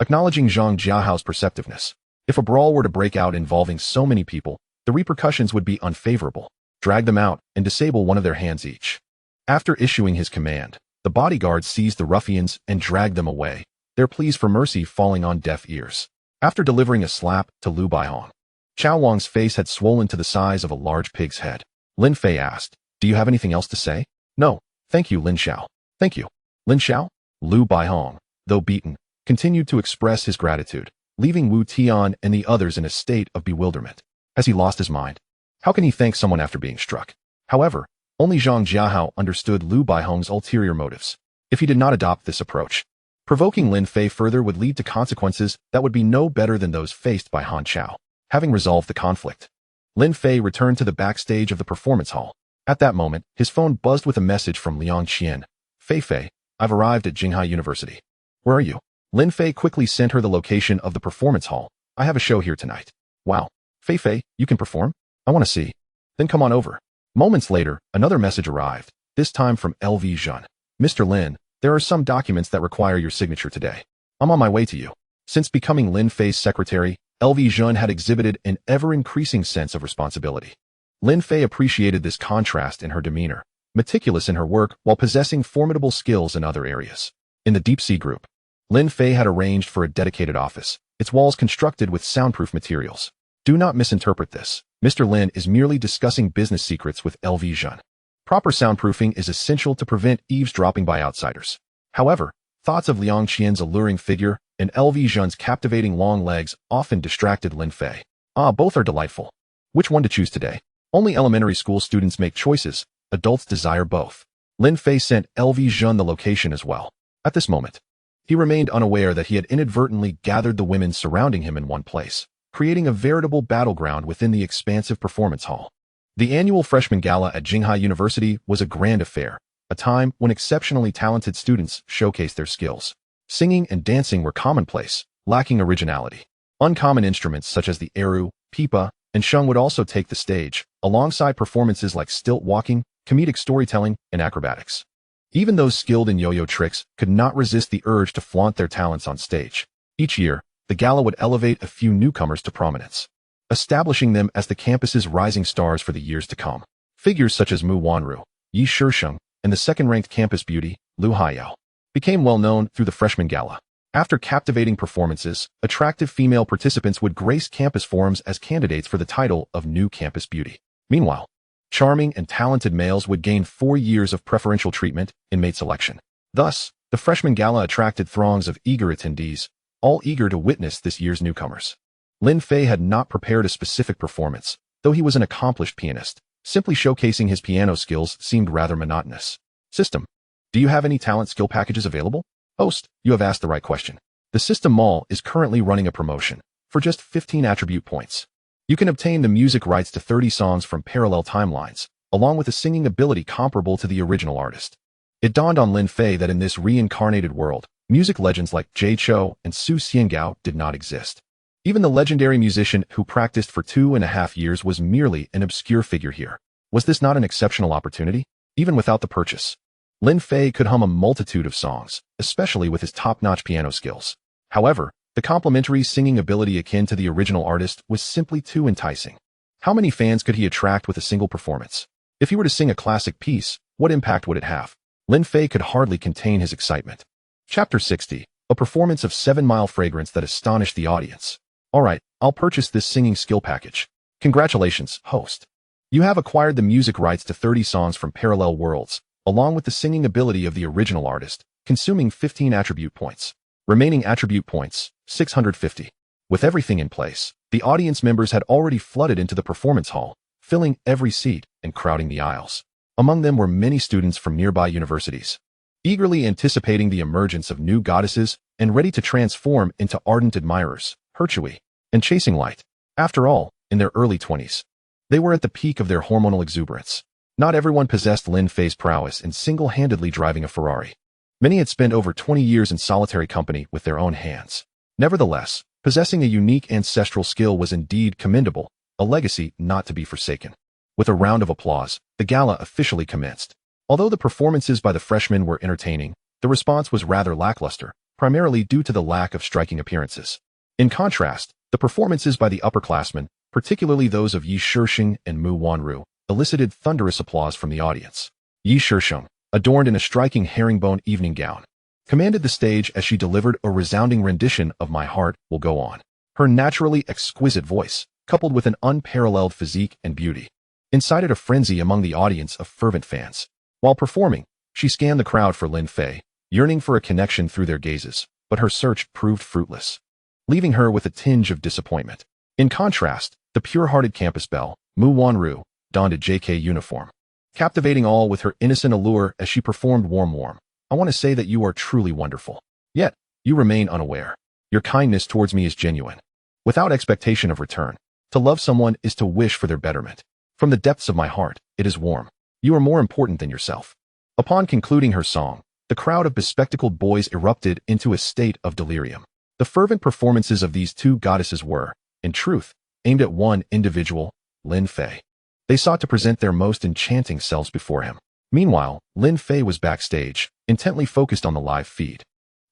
S1: acknowledging Zhang Jiahao's perceptiveness. If a brawl were to break out involving so many people, the repercussions would be unfavorable. Drag them out and disable one of their hands each. After issuing his command, the bodyguards seized the ruffians and dragged them away, their pleas for mercy falling on deaf ears. After delivering a slap to Lu Baihong, Chao Wang's face had swollen to the size of a large pig's head. Lin Fei asked, "Do you have anything else to say?" "No, thank you, Lin Xiao." "Thank you, Lin Xiao?" Lu Baihong, though beaten, continued to express his gratitude, leaving Wu Tian and the others in a state of bewilderment. Has he lost his mind? How can he thank someone after being struck? However, only Zhang Jiahao understood Lu Baihong's ulterior motives. If he did not adopt this approach, provoking Lin Fei further would lead to consequences that would be no better than those faced by Han Chao. Having resolved the conflict, Lin Fei returned to the backstage of the performance hall. At that moment, his phone buzzed with a message from Liang Qian. "Fei, I've arrived at Jinghai University. Where are you?" Lin Fei quickly sent her the location of the performance hall. "I have a show here tonight." "Wow. Fei, you can perform? I want to see." "Then come on over." Moments later, another message arrived, this time from LV Zhen. "Mr. Lin, there are some documents that require your signature today. I'm on my way to you." Since becoming Lin Fei's secretary, LV Zhen had exhibited an ever-increasing sense of responsibility. Lin Fei appreciated this contrast in her demeanor, meticulous in her work while possessing formidable skills in other areas. In the Deep Sea Group, Lin Fei had arranged for a dedicated office, its walls constructed with soundproof materials. Do not misinterpret this. Mr. Lin is merely discussing business secrets with LV Zhen. Proper soundproofing is essential to prevent eavesdropping by outsiders. However, thoughts of Liang Qian's alluring figure and LV Zhen's captivating long legs often distracted Lin Fei. Both are delightful. Which one to choose today? Only elementary school students make choices. Adults desire both. Lin Fei sent LV Zhen the location as well. At this moment, he remained unaware that he had inadvertently gathered the women surrounding him in one place, creating a veritable battleground within the expansive performance hall. The annual freshman gala at Jinghai University was a grand affair, a time when exceptionally talented students showcased their skills. Singing and dancing were commonplace, lacking originality. Uncommon instruments such as the eru, pipa, and sheng would also take the stage, alongside performances like stilt walking, comedic storytelling, and acrobatics. Even those skilled in yo-yo tricks could not resist the urge to flaunt their talents on stage. Each year, the gala would elevate a few newcomers to prominence, establishing them as the campus's rising stars for the years to come. Figures such as Mu Wanru, Yi Shisheng, and the second-ranked campus beauty, Lu Haiyao, became well-known through the freshman gala. After captivating performances, attractive female participants would grace campus forums as candidates for the title of New Campus Beauty. Meanwhile, charming and talented males would gain 4 years of preferential treatment in mate selection. Thus, the freshman gala attracted throngs of eager attendees, all eager to witness this year's newcomers. Lin Fei had not prepared a specific performance, though he was an accomplished pianist. Simply showcasing his piano skills seemed rather monotonous. System: do you have any talent skill packages available? Host: you have asked the right question. The System Mall is currently running a promotion for just 15 attribute points. You can obtain the music rights to 30 songs from parallel timelines, along with a singing ability comparable to the original artist. It dawned on Lin Fei that in this reincarnated world, music legends like Jay Chou and Su Xiangao did not exist. Even the legendary musician who practiced for 2.5 years was merely an obscure figure here. Was this not an exceptional opportunity? Even without the purchase, Lin Fei could hum a multitude of songs, especially with his top-notch piano skills. However, the complementary singing ability akin to the original artist was simply too enticing. How many fans could he attract with a single performance? If he were to sing a classic piece, what impact would it have? Lin Fei could hardly contain his excitement. Chapter 60, a performance of 7 Mile Fragrance that astonished the audience. Alright, I'll purchase this singing skill package. Congratulations, host. You have acquired the music rights to 30 songs from parallel worlds, along with the singing ability of the original artist, consuming 15 attribute points. Remaining attribute points, 650. With everything in place, the audience members had already flooded into the performance hall, filling every seat and crowding the aisles. Among them were many students from nearby universities, eagerly anticipating the emergence of new goddesses and ready to transform into ardent admirers, Hercui, and chasing light. After all, in their early 20s, they were at the peak of their hormonal exuberance. Not everyone possessed Lin Fei's prowess in single-handedly driving a Ferrari. Many had spent over 20 years in solitary company with their own hands. Nevertheless, possessing a unique ancestral skill was indeed commendable, a legacy not to be forsaken. With a round of applause, the gala officially commenced. Although the performances by the freshmen were entertaining, the response was rather lackluster, primarily due to the lack of striking appearances. In contrast, the performances by the upperclassmen, particularly those of Yi Shisheng and Mu Wanru, elicited thunderous applause from the audience. Yi Shisheng, adorned in a striking herringbone evening gown, commanded the stage as she delivered a resounding rendition of My Heart Will Go On. Her naturally exquisite voice, coupled with an unparalleled physique and beauty, incited a frenzy among the audience of fervent fans. While performing, she scanned the crowd for Lin Fei, yearning for a connection through their gazes, but her search proved fruitless, leaving her with a tinge of disappointment. In contrast, the pure-hearted campus belle, Mu Wanru, donned a JK uniform, captivating all with her innocent allure as she performed Warm. I want to say that you are truly wonderful. Yet, you remain unaware. Your kindness towards me is genuine, without expectation of return. To love someone is to wish for their betterment. From the depths of my heart, it is warm. You are more important than yourself. Upon concluding her song, the crowd of bespectacled boys erupted into a state of delirium. The fervent performances of these two goddesses were, in truth, aimed at one individual, Lin Fei. They sought to present their most enchanting selves before him. Meanwhile, Lin Fei was backstage, intently focused on the live feed,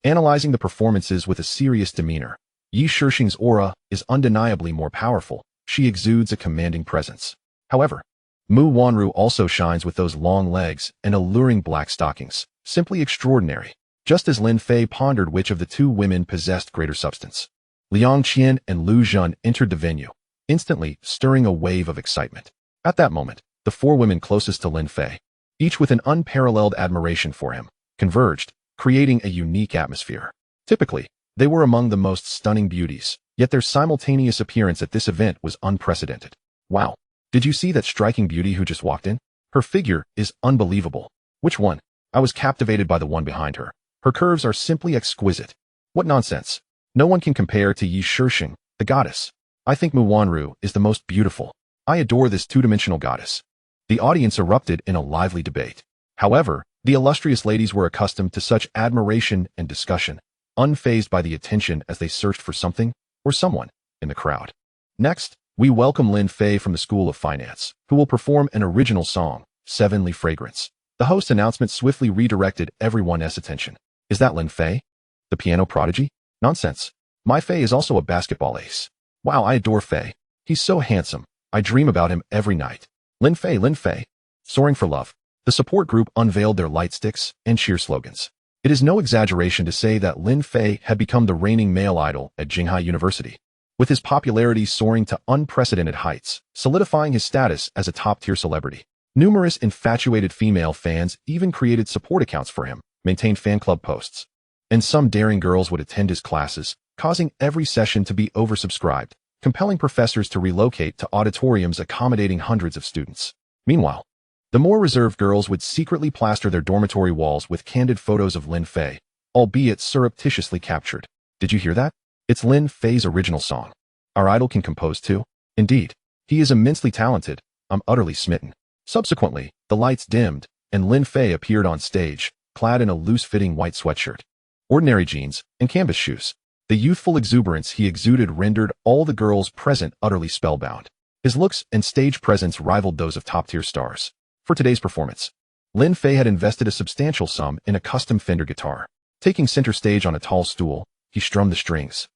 S1: analyzing the performances with a serious demeanor. Yi Shisheng's aura is undeniably more powerful. She exudes a commanding presence. However, Mu Wanru also shines with those long legs and alluring black stockings, simply extraordinary. Just as Lin Fei pondered which of the two women possessed greater substance, Liang Qian and Lu Zhen entered the venue, instantly stirring a wave of excitement. At that moment, the four women closest to Lin Fei, each with an unparalleled admiration for him, converged, creating a unique atmosphere. Typically, they were among the most stunning beauties, yet their simultaneous appearance at this event was unprecedented. Wow! Did you see that striking beauty who just walked in? Her figure is unbelievable. Which one? I was captivated by the one behind her. Her curves are simply exquisite. What nonsense. No one can compare to Yi Shisheng, the goddess. I think Mu Wanru is the most beautiful. I adore this two-dimensional goddess. The audience erupted in a lively debate. However, the illustrious ladies were accustomed to such admiration and discussion, unfazed by the attention as they searched for something or someone in the crowd. Next, we welcome Lin Fei from the School of Finance, who will perform an original song, Sevenly Fragrance. The host announcement swiftly redirected everyone's attention. Is that Lin Fei? The piano prodigy? Nonsense. My Fei is also a basketball ace. Wow, I adore Fei. He's so handsome. I dream about him every night. Lin Fei. Soaring for love. The support group unveiled their light sticks and cheer slogans. It is no exaggeration to say that Lin Fei had become the reigning male idol at Jinghai University, with his popularity soaring to unprecedented heights, solidifying his status as a top-tier celebrity. Numerous infatuated female fans even created support accounts for him, maintained fan club posts, and some daring girls would attend his classes, causing every session to be oversubscribed, compelling professors to relocate to auditoriums accommodating hundreds of students. Meanwhile, the more reserved girls would secretly plaster their dormitory walls with candid photos of Lin Fei, albeit surreptitiously captured. Did you hear that? It's Lin Fei's original song. Our idol can compose too. Indeed, he is immensely talented. I'm utterly smitten. Subsequently, the lights dimmed, and Lin Fei appeared on stage, clad in a loose-fitting white sweatshirt, ordinary jeans, and canvas shoes. The youthful exuberance he exuded rendered all the girls present utterly spellbound. His looks and stage presence rivaled those of top-tier stars. For today's performance, Lin Fei had invested a substantial sum in a custom Fender guitar. Taking center stage on a tall stool, he strummed the strings,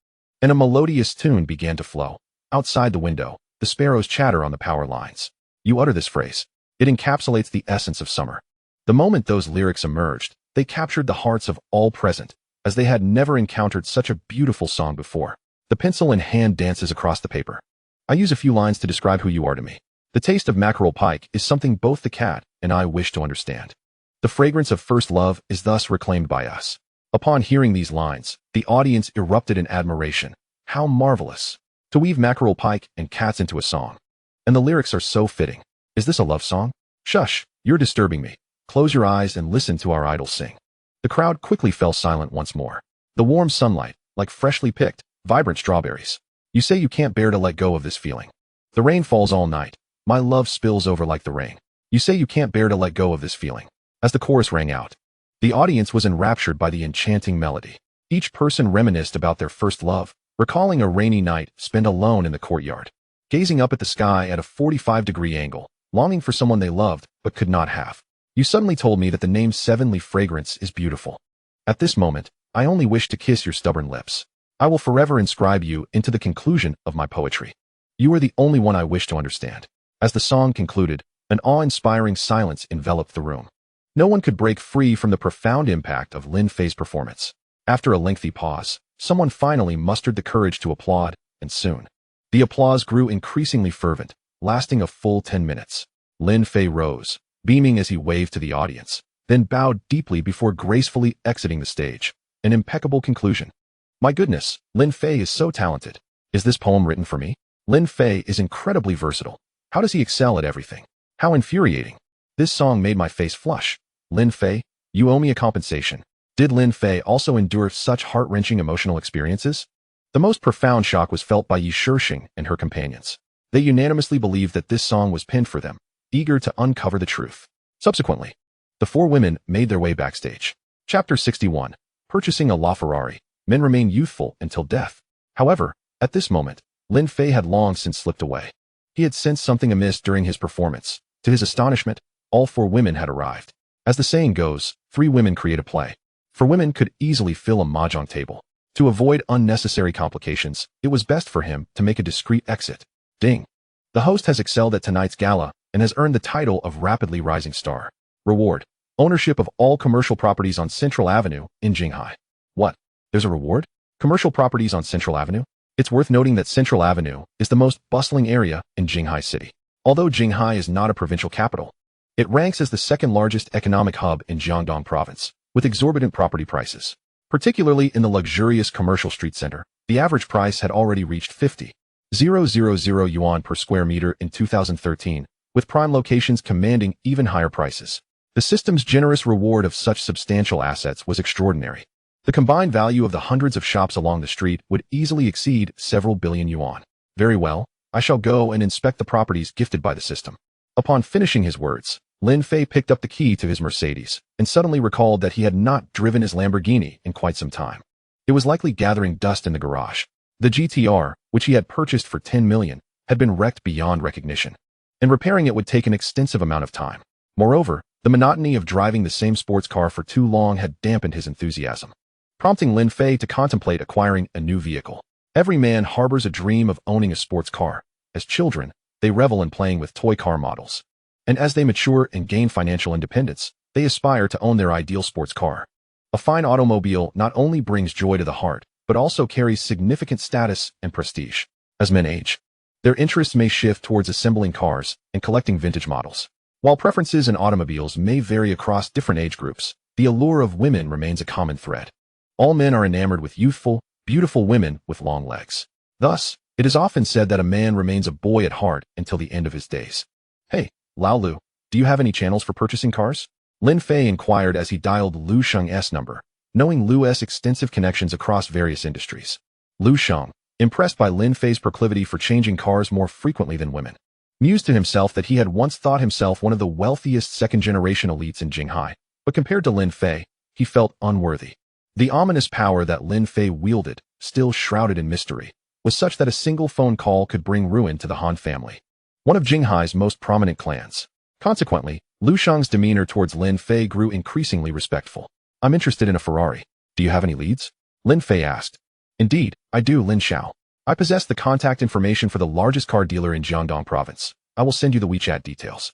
S1: and a melodious tune began to flow. Outside the window, the sparrows chatter on the power lines. You utter this phrase. It encapsulates the essence of summer. The moment those lyrics emerged, they captured the hearts of all present, as they had never encountered such a beautiful song before. The pencil in hand dances across the paper. I use a few lines to describe who you are to me. The taste of mackerel pike is something both the cat and I wish to understand. The fragrance of first love is thus reclaimed by us. Upon hearing these lines, the audience erupted in admiration. How marvelous! To weave mackerel pike and cats into a song. And the lyrics are so fitting. Is this a love song? Shush, you're disturbing me. Close your eyes and listen to our idol sing. The crowd quickly fell silent once more. The warm sunlight, like freshly picked, vibrant strawberries. You say you can't bear to let go of this feeling. The rain falls all night. My love spills over like the rain. You say you can't bear to let go of this feeling. As the chorus rang out, the audience was enraptured by the enchanting melody. Each person reminisced about their first love, recalling a rainy night spent alone in the courtyard, gazing up at the sky at a 45-degree angle, longing for someone they loved but could not have. You suddenly told me that the name Sevenly Fragrance is beautiful. At this moment, I only wish to kiss your stubborn lips. I will forever inscribe you into the conclusion of my poetry. You are the only one I wish to understand. As the song concluded, an awe-inspiring silence enveloped the room. No one could break free from the profound impact of Lin Fei's performance. After a lengthy pause, someone finally mustered the courage to applaud, and soon, the applause grew increasingly fervent, lasting a full 10 minutes. Lin Fei rose, beaming as he waved to the audience, then bowed deeply before gracefully exiting the stage. An impeccable conclusion. My goodness, Lin Fei is so talented. Is this poem written for me? Lin Fei is incredibly versatile. How does he excel at everything? How infuriating. This song made my face flush. Lin Fei, you owe me a compensation. Did Lin Fei also endure such heart-wrenching emotional experiences? The most profound shock was felt by Yi Shixing and her companions. They unanimously believed that this song was penned for them, eager to uncover the truth. Subsequently, the four women made their way backstage. Chapter 61. Purchasing a LaFerrari. Men remain youthful until death. However, at this moment, Lin Fei had long since slipped away. He had sensed something amiss during his performance. To his astonishment, all four women had arrived. As the saying goes, 3 women create a play. 4 women could easily fill a mahjong table. To avoid unnecessary complications, it was best for him to make a discreet exit. Ding. The host has excelled at tonight's gala and has earned the title of rapidly rising star. Reward. Ownership of all commercial properties on Central Avenue in Jinghai. What? There's a reward? Commercial properties on Central Avenue? It's worth noting that Central Avenue is the most bustling area in Jinghai City. Although Jinghai is not a provincial capital, it ranks as the second largest economic hub in Jiangdong province, with exorbitant property prices. Particularly in the luxurious commercial street center, the average price had already reached 50,000 yuan per square meter in 2013, with prime locations commanding even higher prices. The system's generous reward of such substantial assets was extraordinary. The combined value of the hundreds of shops along the street would easily exceed several billion yuan. Very well, I shall go and inspect the properties gifted by the system. Upon finishing his words, Lin Fei picked up the key to his Mercedes and suddenly recalled that he had not driven his Lamborghini in quite some time. It was likely gathering dust in the garage. The GTR, which he had purchased for 10 million, had been wrecked beyond recognition, and repairing it would take an extensive amount of time. Moreover, the monotony of driving the same sports car for too long had dampened his enthusiasm, prompting Lin Fei to contemplate acquiring a new vehicle. Every man harbors a dream of owning a sports car. As children, they revel in playing with toy car models. And as they mature and gain financial independence, they aspire to own their ideal sports car. A fine automobile not only brings joy to the heart, but also carries significant status and prestige. As men age, their interests may shift towards assembling cars and collecting vintage models. While preferences in automobiles may vary across different age groups, the allure of women remains a common thread. All men are enamored with youthful, beautiful women with long legs. Thus, it is often said that a man remains a boy at heart until the end of his days. Hey, Lao Lu, do you have any channels for purchasing cars? Lin Fei inquired as he dialed Lu Sheng's number, knowing Lu's extensive connections across various industries. Lu Sheng, impressed by Lin Fei's proclivity for changing cars more frequently than women, mused to himself that he had once thought himself one of the wealthiest second-generation elites in Jinghai, but compared to Lin Fei, he felt unworthy. The ominous power that Lin Fei wielded, still shrouded in mystery, was such that a single phone call could bring ruin to the Han family, one of Jinghai's most prominent clans. Consequently, Lu Sheng's demeanor towards Lin Fei grew increasingly respectful. I'm interested in a Ferrari. Do you have any leads? Lin Fei asked. Indeed, I do, Lin Xiao. I possess the contact information for the largest car dealer in Jiangdong province. I will send you the WeChat details.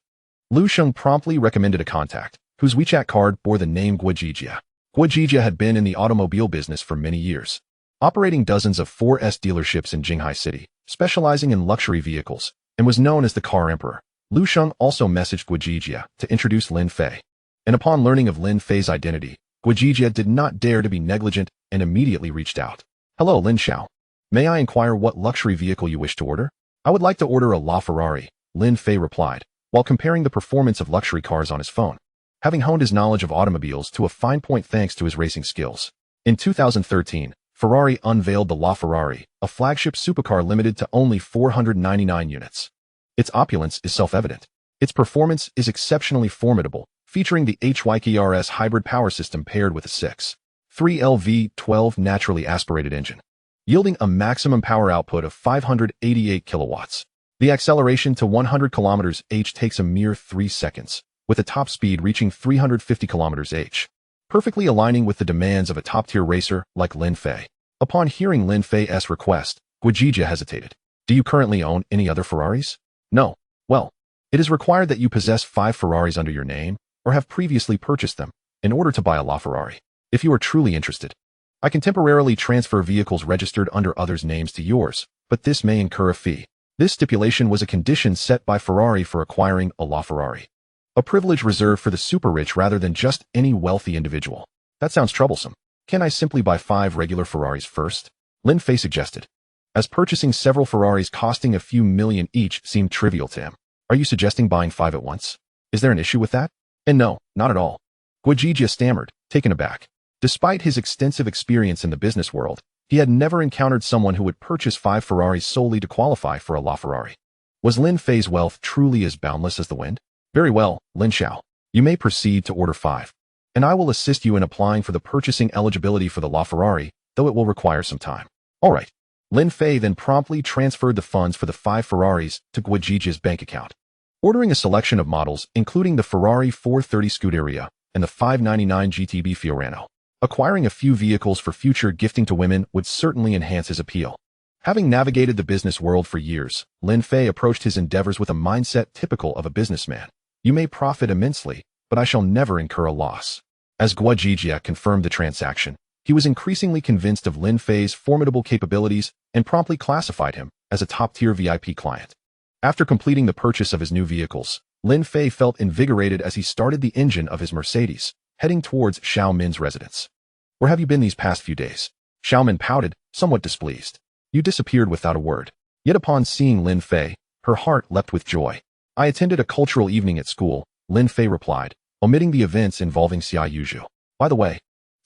S1: Lu Sheng promptly recommended a contact, whose WeChat card bore the name Guojijia. Guojijia had been in the automobile business for many years, operating dozens of 4S dealerships in Jinghai City, specializing in luxury vehicles, and was known as the Car Emperor. Lu Sheng also messaged Guojijia to introduce Lin Fei, and upon learning of Lin Fei's identity, Guojijia did not dare to be negligent and immediately reached out. Hello, Lin Xiao. May I inquire what luxury vehicle you wish to order? I would like to order a LaFerrari, Lin Fei replied, while comparing the performance of luxury cars on his phone, having honed his knowledge of automobiles to a fine point thanks to his racing skills. In 2013, Ferrari unveiled the LaFerrari, a flagship supercar limited to only 499 units. Its opulence is self-evident. Its performance is exceptionally formidable, featuring the HYKRS hybrid power system paired with a 6.3 LV12 naturally aspirated engine, yielding a maximum power output of 588 kilowatts. The acceleration to 100 km/h takes a mere 3 seconds, with the top speed reaching 350 km/h, perfectly aligning with the demands of a top-tier racer like Lin Fei. Upon hearing Lin Fei's request, Guijia hesitated. Do you currently own any other Ferraris? No. Well, it is required that you possess 5 Ferraris under your name or have previously purchased them in order to buy a LaFerrari. If you are truly interested, I can temporarily transfer vehicles registered under others' names to yours, but this may incur a fee. This stipulation was a condition set by Ferrari for acquiring a LaFerrari, a privilege reserved for the super-rich rather than just any wealthy individual. That sounds troublesome. Can I simply buy 5 regular Ferraris first? Lin Fei suggested, as purchasing several Ferraris costing a few million each seemed trivial to him. Are you suggesting buying 5 at once? Is there an issue with that? And no, not at all. Guijia stammered, taken aback. Despite his extensive experience in the business world, he had never encountered someone who would purchase 5 Ferraris solely to qualify for a LaFerrari. Was Lin Fei's wealth truly as boundless as the wind? Very well, Lin Xiao. You may proceed to order 5, and I will assist you in applying for the purchasing eligibility for the LaFerrari, though it will require some time. All right. Lin Fei then promptly transferred the funds for the 5 Ferraris to Guijia's bank account. Ordering a selection of models, including the Ferrari 430 Scuderia and the 599 GTB Fiorano. Acquiring a few vehicles for future gifting to women would certainly enhance his appeal. Having navigated the business world for years, Lin Fei approached his endeavors with a mindset typical of a businessman. You may profit immensely, but I shall never incur a loss. As Guijia confirmed the transaction, he was increasingly convinced of Lin Fei's formidable capabilities and promptly classified him as a top-tier VIP client. After completing the purchase of his new vehicles, Lin Fei felt invigorated as he started the engine of his Mercedes, heading towards Xiao Min's residence. Where have you been these past few days? Xiao Min pouted, somewhat displeased. You disappeared without a word. Yet upon seeing Lin Fei, her heart leapt with joy. I attended a cultural evening at school, Lin Fei replied, omitting the events involving Xia Yuzhu. By the way,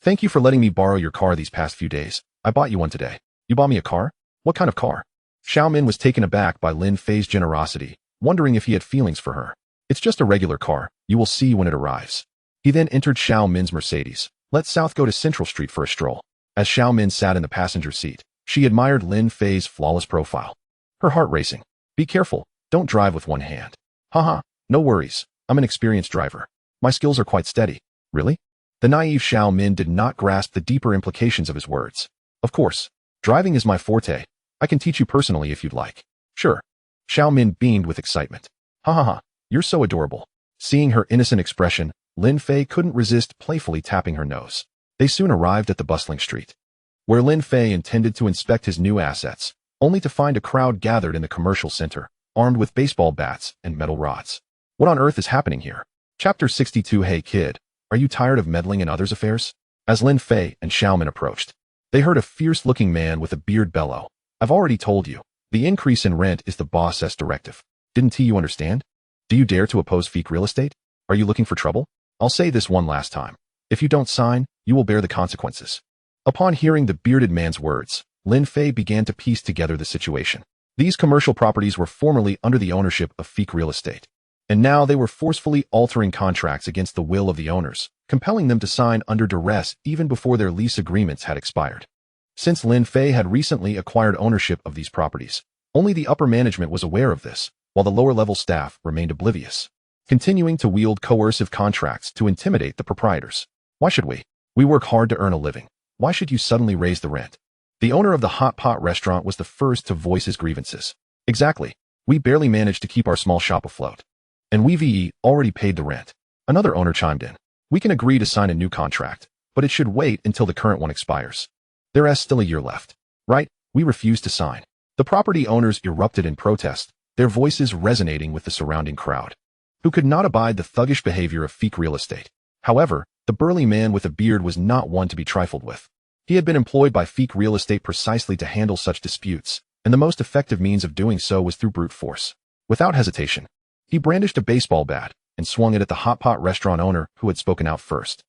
S1: thank you for letting me borrow your car these past few days. I bought you one today. You bought me a car? What kind of car? Xiao Min was taken aback by Lin Fei's generosity, wondering if he had feelings for her. It's just a regular car. You will see when it arrives. He then entered Xiao Min's Mercedes. Let's south go to Central Street for a stroll. As Xiao Min sat in the passenger seat, she admired Lin Fei's flawless profile. Her heart racing. Be careful. Don't drive with one hand. Haha, no worries. I'm an experienced driver. My skills are quite steady. Really? The naive Xiao Min did not grasp the deeper implications of his words. Of course. Driving is my forte. I can teach you personally if you'd like. Sure. Xiao Min beamed with excitement. Ha ha ha. You're so adorable. Seeing her innocent expression, Lin Fei couldn't resist playfully tapping her nose. They soon arrived at the bustling street, where Lin Fei intended to inspect his new assets, only to find a crowd gathered in the commercial center, armed with baseball bats and metal rods. What on earth is happening here? Chapter 62. Hey kid, are you tired of meddling in others' affairs? As Lin Fei and Xiao Min approached, they heard a fierce-looking man with a beard bellow. I've already told you, the increase in rent is the boss's directive. Didn't you understand? Do you dare to oppose fake real estate? Are you looking for trouble? I'll say this one last time. If you don't sign, you will bear the consequences. Upon hearing the bearded man's words, Lin Fei began to piece together the situation. These commercial properties were formerly under the ownership of fake real estate, and now they were forcefully altering contracts against the will of the owners, compelling them to sign under duress even before their lease agreements had expired. Since Lin Fei had recently acquired ownership of these properties, only the upper management was aware of this, while the lower-level staff remained oblivious, continuing to wield coercive contracts to intimidate the proprietors. Why should we? We work hard to earn a living. Why should you suddenly raise the rent? The owner of the hot pot restaurant was the first to voice his grievances. Exactly. We barely managed to keep our small shop afloat. And we've already paid the rent. Another owner chimed in. We can agree to sign a new contract, but it should wait until the current one expires. There is still a year left. Right? We refuse to sign. The property owners erupted in protest, their voices resonating with the surrounding crowd, who could not abide the thuggish behavior of fake real estate. However, the burly man with a beard was not one to be trifled with. He had been employed by fake real estate precisely to handle such disputes, and the most effective means of doing so was through brute force. Without hesitation, he brandished a baseball bat and swung it at the hot pot restaurant owner who had spoken out first,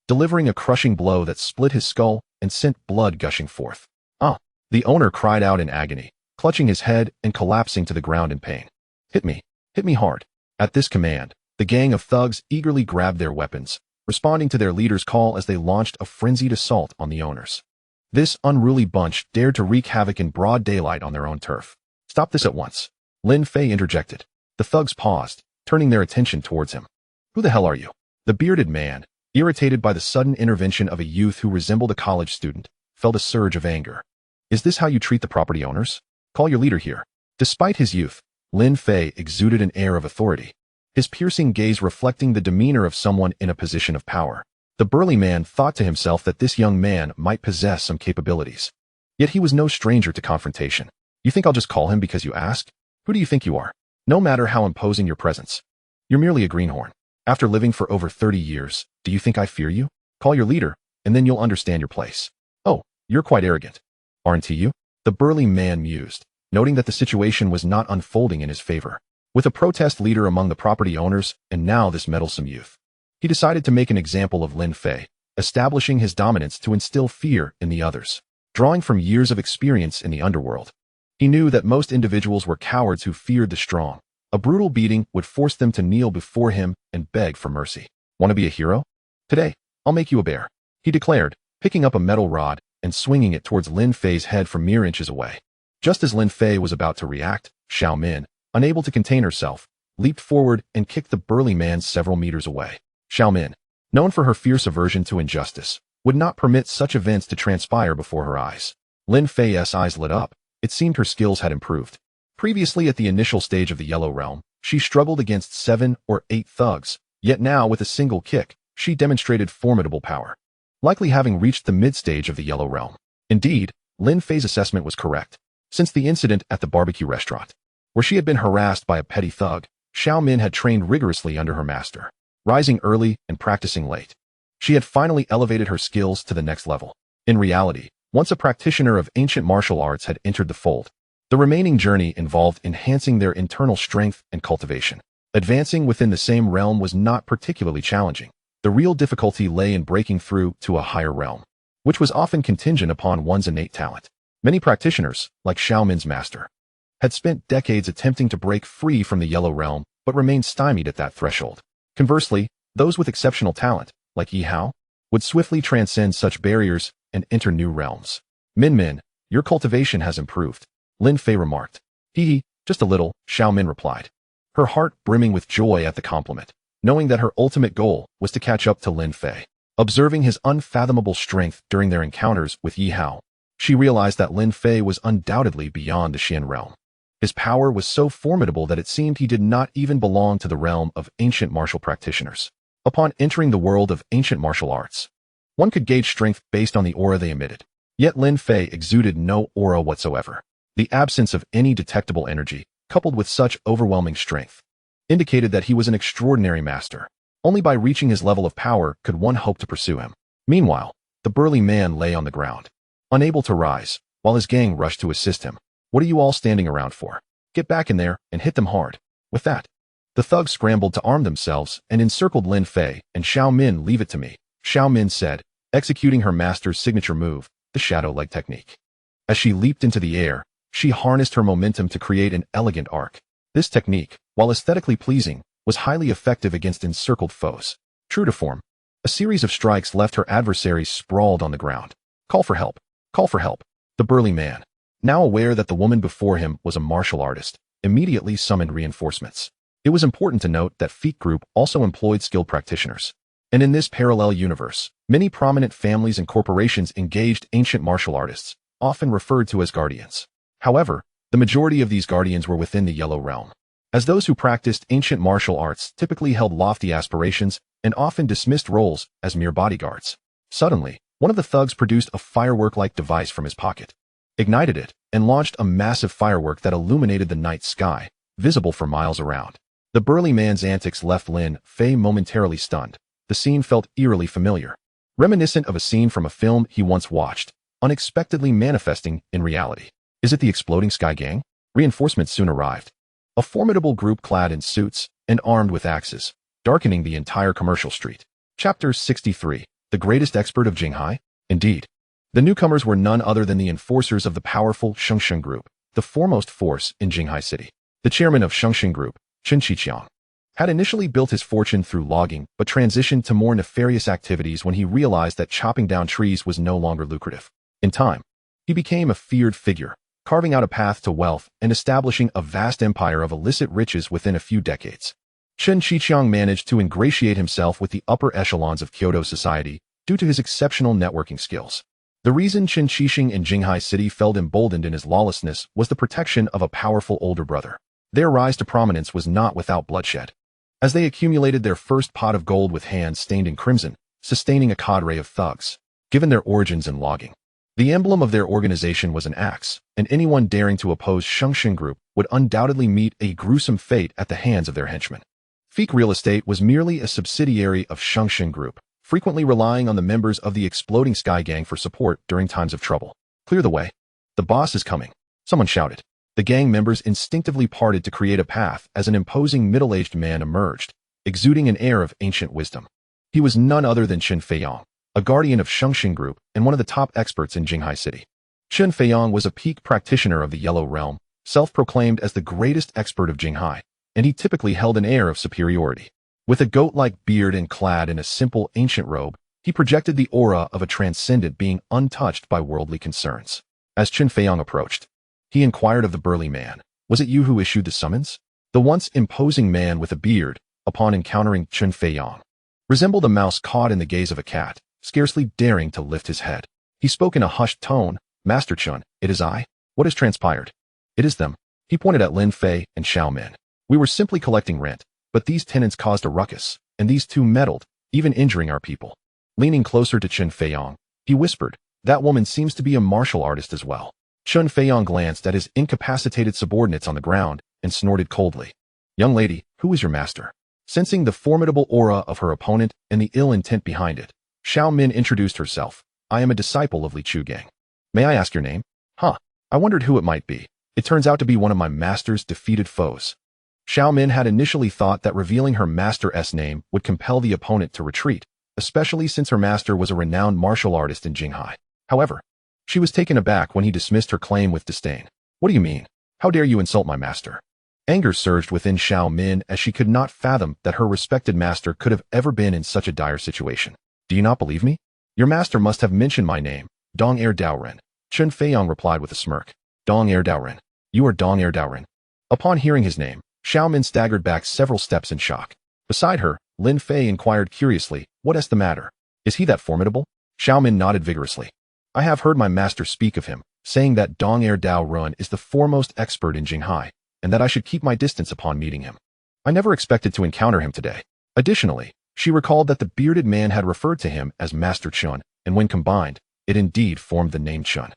S1: delivering a crushing blow that split his skull and sent blood gushing forth. Ah! The owner cried out in agony, clutching his head and collapsing to the ground in pain. Hit me hard. At this command, the gang of thugs eagerly grabbed their weapons, responding to their leader's call as they launched a frenzied assault on the owners. This unruly bunch dared to wreak havoc in broad daylight on their own turf. Stop this at once. Lin Fei interjected. The thugs paused, turning their attention towards him. Who the hell are you? The bearded man, irritated by the sudden intervention of a youth who resembled a college student, felt a surge of anger. Is this how you treat the property owners? Call your leader here. Despite his youth, Lin Fei exuded an air of authority, his piercing gaze reflecting the demeanor of someone in a position of power. The burly man thought to himself that this young man might possess some capabilities. Yet he was no stranger to confrontation. You think I'll just call him because you ask? Who do you think you are? No matter how imposing your presence, you're merely a greenhorn. After living for over 30 years, do you think I fear you? Call your leader, and then you'll understand your place. Oh, you're quite arrogant, aren't you? The burly man mused, noting that the situation was not unfolding in his favor. With a protest leader among the property owners, and now this meddlesome youth, he decided to make an example of Lin Fei, establishing his dominance to instill fear in the others. Drawing from years of experience in the underworld, he knew that most individuals were cowards who feared the strong. A brutal beating would force them to kneel before him and beg for mercy. Want to be a hero? Today, I'll make you a bear, he declared, picking up a metal rod and swinging it towards Lin Fei's head from mere inches away. Just as Lin Fei was about to react, Xiao Min, unable to contain herself, leaped forward and kicked the burly man several meters away. Xiao Min, known for her fierce aversion to injustice, would not permit such events to transpire before her eyes. Lin Fei's eyes lit up. It seemed her skills had improved. Previously at the initial stage of the Yellow Realm, she struggled against 7 or 8 thugs, yet now with a single kick, she demonstrated formidable power, likely having reached the mid-stage of the Yellow Realm. Indeed, Lin Fei's assessment was correct. Since the incident at the barbecue restaurant, where she had been harassed by a petty thug, Xiao Min had trained rigorously under her master, rising early and practicing late. She had finally elevated her skills to the next level. In reality, once a practitioner of ancient martial arts had entered the fold, the remaining journey involved enhancing their internal strength and cultivation. Advancing within the same realm was not particularly challenging. The real difficulty lay in breaking through to a higher realm, which was often contingent upon one's innate talent. Many practitioners, like Xiao Min's master, had spent decades attempting to break free from the Yellow Realm, but remained stymied at that threshold. Conversely, those with exceptional talent, like Yi Hao, would swiftly transcend such barriers and enter new realms. Min, your cultivation has improved, Lin Fei remarked. Hee, just a little, Xiao Min replied, her heart brimming with joy at the compliment, knowing that her ultimate goal was to catch up to Lin Fei. Observing his unfathomable strength during their encounters with Yi Hao, she realized that Lin Fei was undoubtedly beyond the Xian realm. His power was so formidable that it seemed he did not even belong to the realm of ancient martial practitioners. Upon entering the world of ancient martial arts, one could gauge strength based on the aura they emitted. Yet Lin Fei exuded no aura whatsoever. The absence of any detectable energy, coupled with such overwhelming strength, indicated that he was an extraordinary master. Only by reaching his level of power could one hope to pursue him. Meanwhile, the burly man lay on the ground, unable to rise, while his gang rushed to assist him. What are you all standing around for? Get back in there and hit them hard. With that, the thugs scrambled to arm themselves and encircled Lin Fei and Xiao Min. Leave it to me, Xiao Min said, executing her master's signature move, the shadow leg technique. As she leaped into the air, she harnessed her momentum to create an elegant arc. This technique, while aesthetically pleasing, was highly effective against encircled foes. True to form, a series of strikes left her adversaries sprawled on the ground. Call for help. Call for help. The burly man, now aware that the woman before him was a martial artist, immediately summoned reinforcements. It was important to note that Feet Group also employed skilled practitioners. And in this parallel universe, many prominent families and corporations engaged ancient martial artists, often referred to as guardians. However, the majority of these guardians were within the Yellow Realm, as those who practiced ancient martial arts typically held lofty aspirations and often dismissed roles as mere bodyguards. Suddenly, one of the thugs produced a firework-like device from his pocket, ignited it, and launched a massive firework that illuminated the night sky, visible for miles around. The burly man's antics left Lin Fei momentarily stunned. The scene felt eerily familiar, reminiscent of a scene from a film he once watched, unexpectedly manifesting in reality. Is it the exploding Sky Gang? Reinforcements soon arrived. A formidable group clad in suits and armed with axes, darkening the entire commercial street. Chapter 63. The greatest expert of Jinghai? Indeed. The newcomers were none other than the enforcers of the powerful Shengsheng Group, the foremost force in Jinghai City. The chairman of Shengsheng Group, Chen Qiqiang, had initially built his fortune through logging but transitioned to more nefarious activities when he realized that chopping down trees was no longer lucrative. In time, he became a feared figure, carving out a path to wealth and establishing a vast empire of illicit riches within a few decades. Chen Qiqiang managed to ingratiate himself with the upper echelons of Kyoto society due to his exceptional networking skills. The reason Qin Shixing in Jinghai City felt emboldened in his lawlessness was the protection of a powerful older brother. Their rise to prominence was not without bloodshed. As they accumulated their first pot of gold with hands stained in crimson, sustaining a cadre of thugs. Given their origins in logging, the emblem of their organization was an axe, and anyone daring to oppose Shengxin Group would undoubtedly meet a gruesome fate at the hands of their henchmen. Feek Real Estate was merely a subsidiary of Shengxin Group, frequently relying on the members of the Exploding Sky Gang for support during times of trouble. Clear the way. The boss is coming, someone shouted. The gang members instinctively parted to create a path as an imposing middle-aged man emerged, exuding an air of ancient wisdom. He was none other than Qin Feiyang, a guardian of Shengxin Group and one of the top experts in Jinghai City. Qin Feiyang was a peak practitioner of the Yellow Realm, self-proclaimed as the greatest expert of Jinghai, and he typically held an air of superiority. With a goat-like beard and clad in a simple ancient robe, he projected the aura of a transcendent being untouched by worldly concerns. As Qin Feiyang approached, he inquired of the burly man, "Was it you who issued the summons?" The once imposing man with a beard, upon encountering Qin Feiyang, resembled a mouse caught in the gaze of a cat, scarcely daring to lift his head. He spoke in a hushed tone, "Master Qin, it is I. What has transpired?" "It is them." He pointed at Lin Fei and Xiao Min. "We were simply collecting rent, but these tenants caused a ruckus, and these two meddled, even injuring our people." Leaning closer to Qin Feiyang, he whispered, "That woman seems to be a martial artist as well." Qin Feiyang glanced at his incapacitated subordinates on the ground and snorted coldly. "Young lady, who is your master?" Sensing the formidable aura of her opponent and the ill intent behind it, Xiao Min introduced herself. "I am a disciple of Li Chugang. May I ask your name?" "Huh. I wondered who it might be. It turns out to be one of my master's defeated foes." Xiao Min had initially thought that revealing her master's name would compel the opponent to retreat, especially since her master was a renowned martial artist in Jinghai. However, she was taken aback when he dismissed her claim with disdain. "What do you mean? How dare you insult my master?" Anger surged within Xiao Min as she could not fathom that her respected master could have ever been in such a dire situation. "Do you not believe me? Your master must have mentioned my name, Dong Heir Daoren." Qin Feiyang replied with a smirk. "Dong Heir Daoren? You are Dong Heir Daoren?" Upon hearing his name, Xiao Min staggered back several steps in shock. Beside her, Lin Fei inquired curiously, "What is the matter? Is he that formidable?" Xiao Min nodded vigorously. "I have heard my master speak of him, saying that Dong Heir Daoren is the foremost expert in Jinghai, and that I should keep my distance upon meeting him. I never expected to encounter him today." Additionally, she recalled that the bearded man had referred to him as Master Chun, and when combined, it indeed formed the name Chun.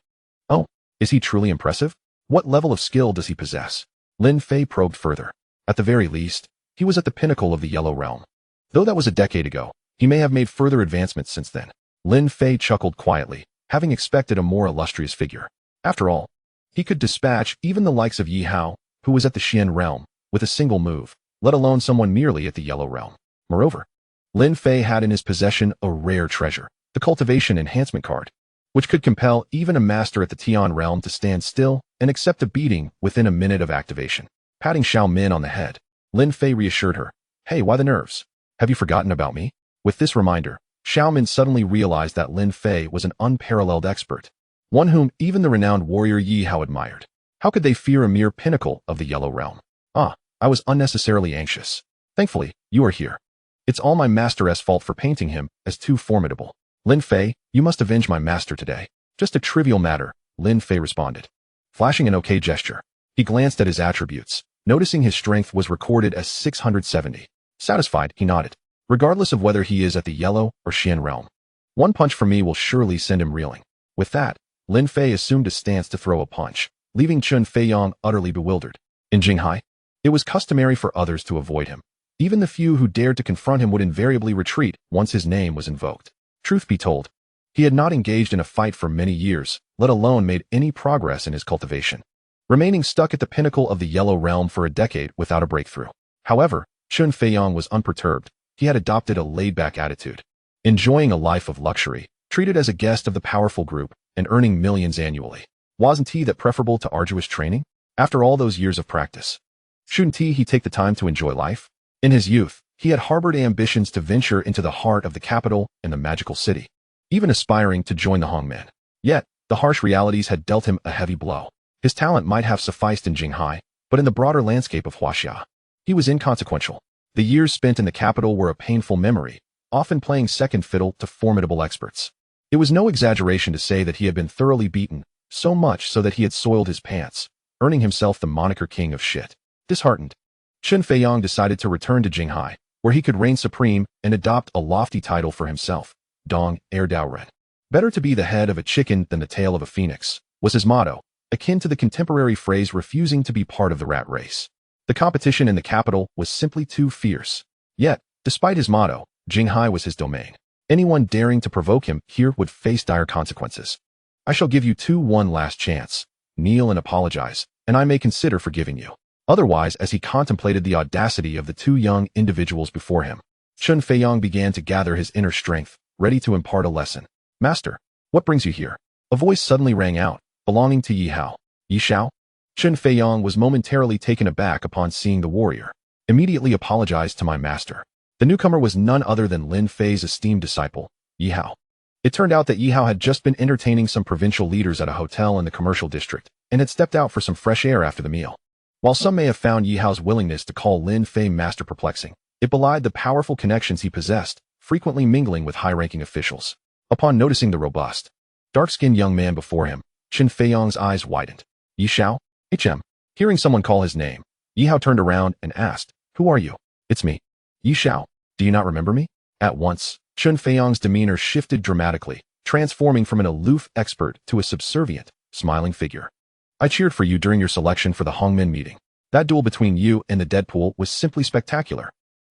S1: "Oh, is he truly impressive? What level of skill does he possess?" Lin Fei probed further. "At the very least, he was at the pinnacle of the Yellow Realm. Though that was a decade ago, he may have made further advancements since then." Lin Fei chuckled quietly, having expected a more illustrious figure. After all, he could dispatch even the likes of Yi Hao, who was at the Xian realm, with a single move, let alone someone merely at the Yellow Realm. Moreover, Lin Fei had in his possession a rare treasure, the Cultivation Enhancement Card, which could compel even a master at the Tian realm to stand still and accept a beating within a minute of activation. Patting Xiao Min on the head, Lin Fei reassured her, "Hey, why the nerves? Have you forgotten about me?" With this reminder, Xiao Min suddenly realized that Lin Fei was an unparalleled expert, one whom even the renowned warrior Yi Hao admired. How could they fear a mere pinnacle of the Yellow Realm? "Ah, I was unnecessarily anxious. Thankfully, you are here. It's all my master's fault for painting him as too formidable." "Lin Fei, you must avenge my master today." "Just a trivial matter," Lin Fei responded, flashing an okay gesture. He glanced at his attributes, noticing his strength was recorded as 670. Satisfied, he nodded. "Regardless of whether he is at the Yellow or Xian realm, one punch from me will surely send him reeling." With that, Lin Fei assumed a stance to throw a punch, leaving Qin Feiyang utterly bewildered. In Jinghai, it was customary for others to avoid him. Even the few who dared to confront him would invariably retreat once his name was invoked. Truth be told, he had not engaged in a fight for many years, let alone made any progress in his cultivation, remaining stuck at the pinnacle of the Yellow Realm for a decade without a breakthrough. However, Qin Feiyang was unperturbed. He had adopted a laid-back attitude, enjoying a life of luxury, treated as a guest of the powerful group, and earning millions annually. Wasn't he that preferable to arduous training? After all those years of practice, shouldn't he take the time to enjoy life? In his youth, he had harbored ambitions to venture into the heart of the capital and the magical city, even aspiring to join the Hongmen. Yet, the harsh realities had dealt him a heavy blow. His talent might have sufficed in Jinghai, but in the broader landscape of Huaxia, he was inconsequential. The years spent in the capital were a painful memory, often playing second fiddle to formidable experts. It was no exaggeration to say that he had been thoroughly beaten, so much so that he had soiled his pants, earning himself the moniker King of Shit. Disheartened, Chen Feiyang decided to return to Jinghai, where he could reign supreme and adopt a lofty title for himself, Dong Heir Dao Ren. Better to be the head of a chicken than the tail of a phoenix, was his motto, akin to the contemporary phrase refusing to be part of the rat race. The competition in the capital was simply too fierce. Yet, despite his motto, Jinghai was his domain. Anyone daring to provoke him here would face dire consequences. I shall give you one last chance. Kneel and apologize, and I may consider forgiving you. Otherwise, as he contemplated the audacity of the two young individuals before him, Chen Feiyang began to gather his inner strength, ready to impart a lesson. Master, what brings you here? A voice suddenly rang out, belonging to Yi Hao. Yi Xiao? Chen Feiyang was momentarily taken aback upon seeing the warrior. Immediately apologized to my master. The newcomer was none other than Lin Fei's esteemed disciple, Yi Hao. It turned out that Yi Hao had just been entertaining some provincial leaders at a hotel in the commercial district, and had stepped out for some fresh air after the meal. While some may have found Yi Hao's willingness to call Lin Fei master perplexing, it belied the powerful connections he possessed, frequently mingling with high-ranking officials. Upon noticing the robust, dark-skinned young man before him, Chen Feiyang's eyes widened. Yi Xiao? HM. Hearing someone call his name, Yi Hao turned around and asked, "Who are you?" "It's me. Yi Xiao. Do you not remember me?" At once, Chen Feiyang's demeanor shifted dramatically, transforming from an aloof expert to a subservient, smiling figure. "I cheered for you during your selection for the Hongmen meeting. That duel between you and the Deadpool was simply spectacular."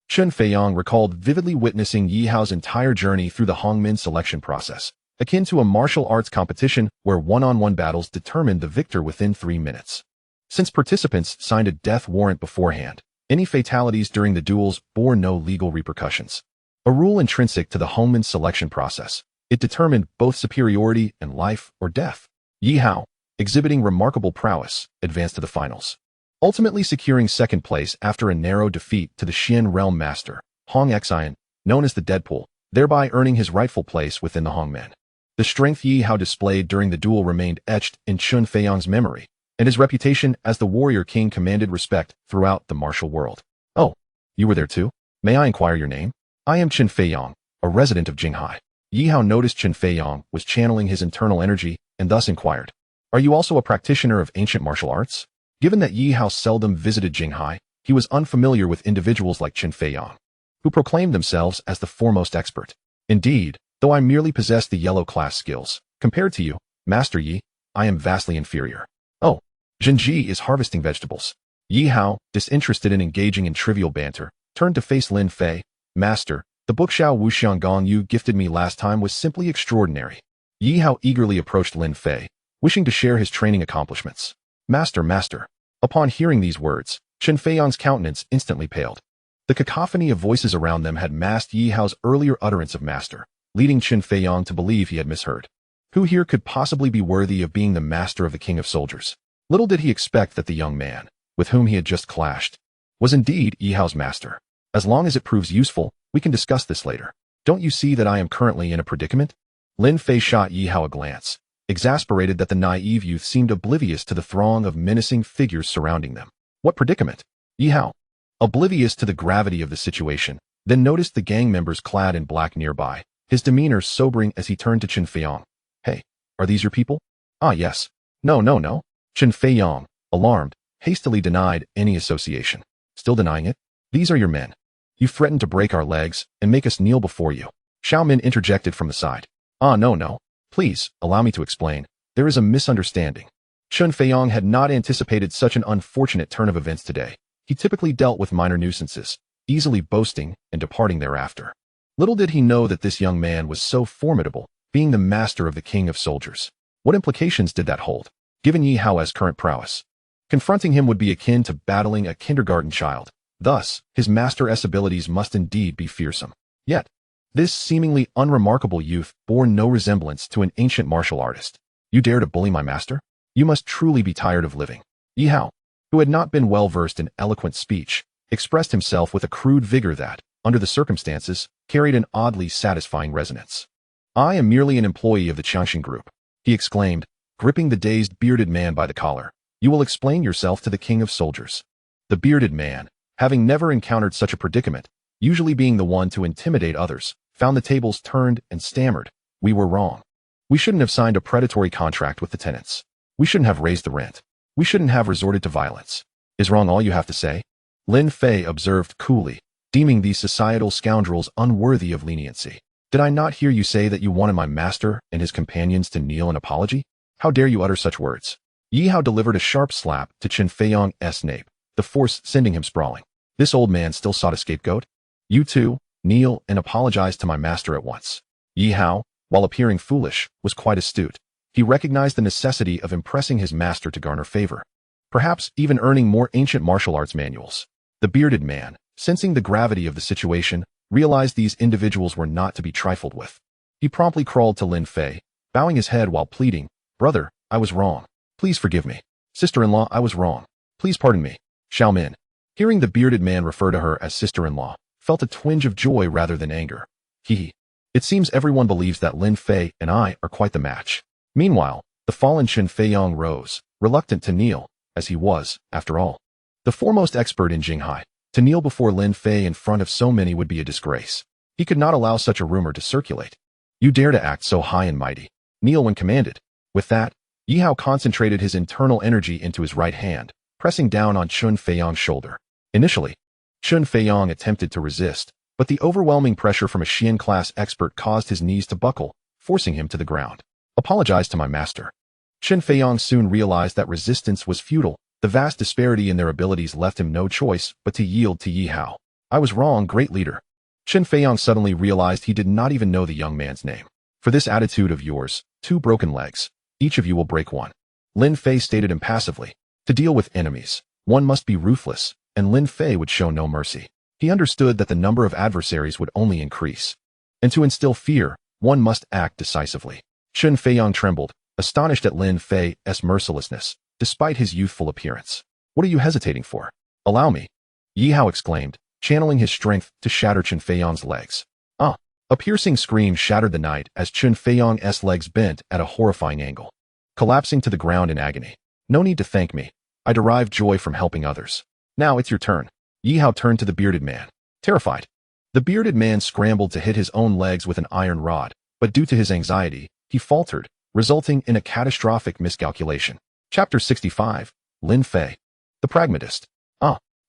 S1: Chen Feiyang recalled vividly witnessing Yi Hao's entire journey through the Hongmen selection process, akin to a martial arts competition where one-on-one battles determined the victor within 3 minutes. Since participants signed a death warrant beforehand, any fatalities during the duels bore no legal repercussions. A rule intrinsic to the Hongmen selection process, it determined both superiority and life or death. Yi Hao, exhibiting remarkable prowess, advanced to the finals, ultimately securing second place after a narrow defeat to the Xian realm master, Hong Xian, known as the Deadpool, thereby earning his rightful place within the Hongmen. The strength Yi Hao displayed during the duel remained etched in Chen Feiyang's memory, and his reputation as the warrior king commanded respect throughout the martial world. "Oh, you were there too? May I inquire your name?" "I am Chen Feiyang, a resident of Jinghai." Yi Hao noticed Chen Feiyang was channeling his internal energy and thus inquired, "Are you also a practitioner of ancient martial arts?" Given that Yi Hao seldom visited Jinghai, he was unfamiliar with individuals like Chen Feiyang, who proclaimed themselves as the foremost expert. "Indeed, though I merely possess the yellow class skills, compared to you, Master Yi, I am vastly inferior." "Oh, Jinji is harvesting vegetables." Yi Hao, disinterested in engaging in trivial banter, turned to face Lin Fei. "Master, the book Xiao Wuxiang Gong you gifted me last time was simply extraordinary." Yi Hao eagerly approached Lin Fei, wishing to share his training accomplishments. Master. Upon hearing these words, Chen Feiyang's countenance instantly paled. The cacophony of voices around them had masked Yi Hao's earlier utterance of master, leading Chen Feiyang to believe he had misheard. Who here could possibly be worthy of being the master of the king of soldiers? Little did he expect that the young man, with whom he had just clashed, was indeed Yi Hao's master. "As long as it proves useful, we can discuss this later. Don't you see that I am currently in a predicament?" Lin Fei shot Yi Hao a glance, exasperated that the naive youth seemed oblivious to the throng of menacing figures surrounding them. "What predicament?" Yi Hao, oblivious to the gravity of the situation, then noticed the gang members clad in black nearby, his demeanor sobering as he turned to Chen Feiyang. "Hey, are these your people?" "Ah, yes." No. Chen Feiyang, alarmed, hastily denied any association. "Still denying it? These are your men. You threatened to break our legs and make us kneel before you." Xiao Min interjected from the side. "Ah, no. Please, allow me to explain. There is a misunderstanding." Chen Feiyang had not anticipated such an unfortunate turn of events today. He typically dealt with minor nuisances, easily boasting and departing thereafter. Little did he know that this young man was so formidable, being the master of the king of soldiers. What implications did that hold, given Yi Hao's current prowess? Confronting him would be akin to battling a kindergarten child. Thus, his master-s abilities must indeed be fearsome. Yet, this seemingly unremarkable youth bore no resemblance to an ancient martial artist. "You dare to bully my master? You must truly be tired of living." Yi Hao, who had not been well-versed in eloquent speech, expressed himself with a crude vigor that, under the circumstances, carried an oddly satisfying resonance. "I am merely an employee of the Qiangxin Group," he exclaimed, gripping the dazed bearded man by the collar. "You will explain yourself to the king of soldiers." The bearded man, having never encountered such a predicament, usually being the one to intimidate others, found the tables turned and stammered, "We were wrong." We shouldn't have signed a predatory contract with the tenants. We shouldn't have raised the rent. We shouldn't have resorted to violence. Is wrong all you have to say? Lin Fei observed coolly, deeming these societal scoundrels unworthy of leniency. Did I not hear you say that you wanted my master and his companions to kneel in apology? How dare you utter such words? Yi Hao delivered a sharp slap to Chen Feiyong's nape, the force sending him sprawling. This old man still sought a scapegoat? You too, kneel and apologize to my master at once. Yi Hao, while appearing foolish, was quite astute. He recognized the necessity of impressing his master to garner favor, perhaps even earning more ancient martial arts manuals. The bearded man, sensing the gravity of the situation, realized these individuals were not to be trifled with. He promptly crawled to Lin Fei, bowing his head while pleading, "Brother, I was wrong. Please forgive me. Sister-in-law, I was wrong. Please pardon me." Xiaomin, hearing the bearded man refer to her as sister-in-law, felt a twinge of joy rather than anger. It seems everyone believes that Lin Fei and I are quite the match. Meanwhile, the fallen Chen Feiyong rose, reluctant to kneel, as he was, after all, the foremost expert in Jinghai. To kneel before Lin Fei in front of so many would be a disgrace. He could not allow such a rumor to circulate. You dare to act so high and mighty. Kneel when commanded. With that, Yi Hao concentrated his internal energy into his right hand, pressing down on Chen Feiyong's shoulder. Initially, Chen Feiyong attempted to resist, but the overwhelming pressure from a Xian-class expert caused his knees to buckle, forcing him to the ground. Apologize to my master. Chen Feiyong soon realized that resistance was futile. The vast disparity in their abilities left him no choice but to yield to Yi Hao. I was wrong, great leader. Chen Feiyong suddenly realized he did not even know the young man's name. For this attitude of yours, 2 broken legs. Each of you will break one. Lin Fei stated impassively. To deal with enemies, one must be ruthless, and Lin Fei would show no mercy. He understood that the number of adversaries would only increase. And to instill fear, one must act decisively. Chen Feiyong trembled, astonished at Lin Fei's mercilessness, despite his youthful appearance. What are you hesitating for? Allow me. Yi Hao exclaimed, channeling his strength to shatter Chen Feiyong's legs. A piercing scream shattered the night as Chen Feiyong's legs bent at a horrifying angle, collapsing to the ground in agony. No need to thank me. I derive joy from helping others. Now it's your turn. Yi Hao turned to the bearded man, terrified. The bearded man scrambled to hit his own legs with an iron rod, but due to his anxiety, he faltered, resulting in a catastrophic miscalculation. Chapter 65, Lin Fei, the pragmatist.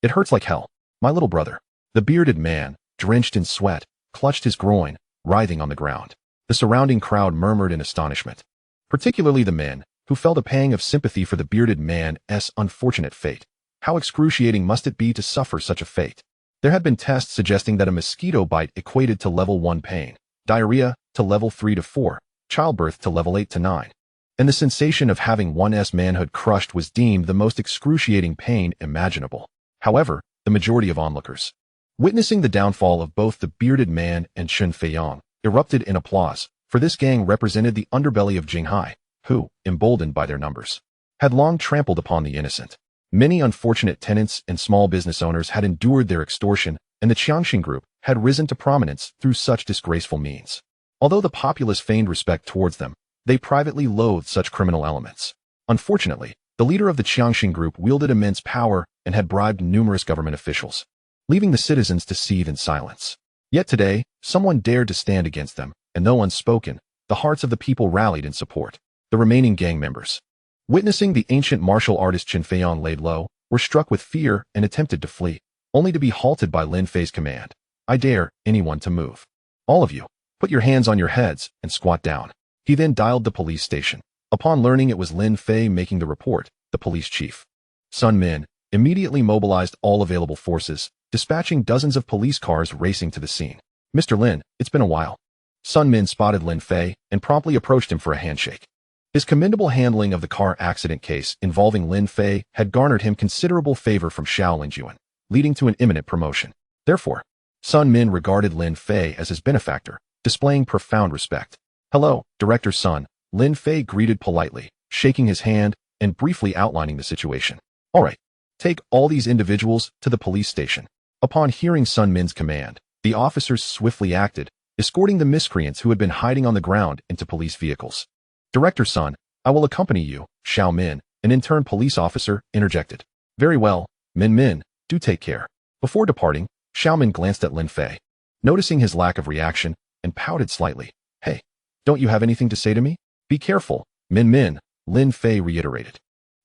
S1: It hurts like hell. My little brother. The bearded man, drenched in sweat, clutched his groin, writhing on the ground. The surrounding crowd murmured in astonishment, particularly the men, who felt a pang of sympathy for the bearded man's unfortunate fate. How excruciating must it be to suffer such a fate? There had been tests suggesting that a mosquito bite equated to level 1 pain, diarrhea to level 3 to 4, childbirth to level 8 to 9. And the sensation of having one's manhood crushed was deemed the most excruciating pain imaginable. However, the majority of onlookers, witnessing the downfall of both the bearded man and Chen Feiyong, erupted in applause, for this gang represented the underbelly of Jinghai, who, emboldened by their numbers, had long trampled upon the innocent. Many unfortunate tenants and small business owners had endured their extortion, and the Qiangxin group had risen to prominence through such disgraceful means. Although the populace feigned respect towards them, they privately loathed such criminal elements. Unfortunately, the leader of the Qiangxin group wielded immense power and had bribed numerous government officials, leaving the citizens to seethe in silence. Yet today, someone dared to stand against them, and though unspoken, the hearts of the people rallied in support. The remaining gang members, witnessing the ancient martial artist Chen Feiyong laid low, were struck with fear and attempted to flee, only to be halted by Lin Fei's command. I dare anyone to move. All of you, put your hands on your heads and squat down. He then dialed the police station. Upon learning it was Lin Fei making the report, the police chief, Sun Min, immediately mobilized all available forces, dispatching dozens of police cars racing to the scene. Mr. Lin, it's been a while. Sun Min spotted Lin Fei and promptly approached him for a handshake. His commendable handling of the car accident case involving Lin Fei had garnered him considerable favor from Xiao Linjuan, leading to an imminent promotion. Therefore, Sun Min regarded Lin Fei as his benefactor, displaying profound respect. Hello, Director Sun, Lin Fei greeted politely, shaking his hand and briefly outlining the situation. All right, take all these individuals to the police station. Upon hearing Sun Min's command, the officers swiftly acted, escorting the miscreants who had been hiding on the ground into police vehicles. Director Sun, I will accompany you, Xiao Min, an intern police officer, interjected. Very well, Min, do take care. Before departing, Xiao Min glanced at Lin Fei, noticing his lack of reaction, and pouted slightly. Hey, don't you have anything to say to me? Be careful, Min Min, Lin Fei reiterated.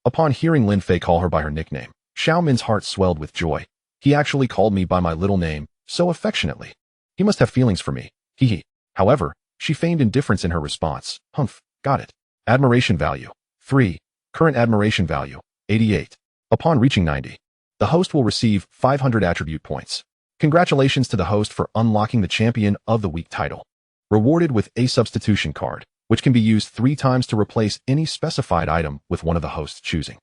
S1: Upon hearing Lin Fei call her by her nickname, Xiao Min's heart swelled with joy. He actually called me by my little name, so affectionately. He must have feelings for me. Hee hee. However, she feigned indifference in her response. Humph, got it. Admiration value. 3. Current admiration value. 88. Upon reaching 90, the host will receive 500 attribute points. Congratulations to the host for unlocking the Champion of the Week title. Rewarded with a substitution card, which can be used 3 times to replace any specified item with one of the host's choosing.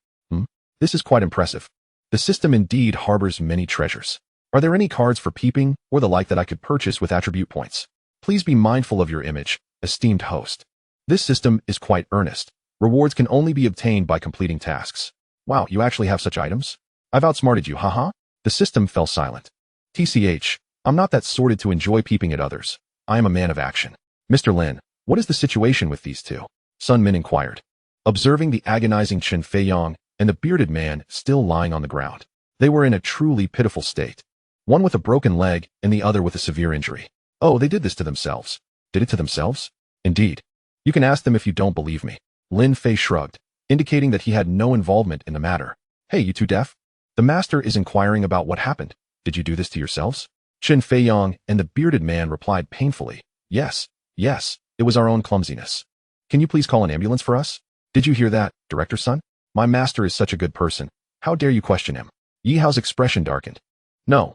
S1: This is quite impressive. The system indeed harbors many treasures. Are there any cards for peeping or the like that I could purchase with attribute points? Please be mindful of your image, esteemed host. This system is quite earnest. Rewards can only be obtained by completing tasks. Wow, you actually have such items? I've outsmarted you, haha. The system fell silent. TCH, I'm not that sorted to enjoy peeping at others. I am a man of action. Mr. Lin, what is the situation with these two? Sun Min inquired, observing the agonizing Chen Feiyong and the bearded man still lying on the ground. They were in a truly pitiful state. One with a broken leg and the other with a severe injury. Oh, they did this to themselves. Did it to themselves? Indeed. You can ask them if you don't believe me. Lin Fei shrugged, indicating that he had no involvement in the matter. Hey, you two deaf? The master is inquiring about what happened. Did you do this to yourselves? Chen Feiyong and the bearded man replied painfully. Yes, it was our own clumsiness. Can you please call an ambulance for us? Did you hear that, director's son? My master is such a good person. How dare you question him? Yi Hao's expression darkened. No,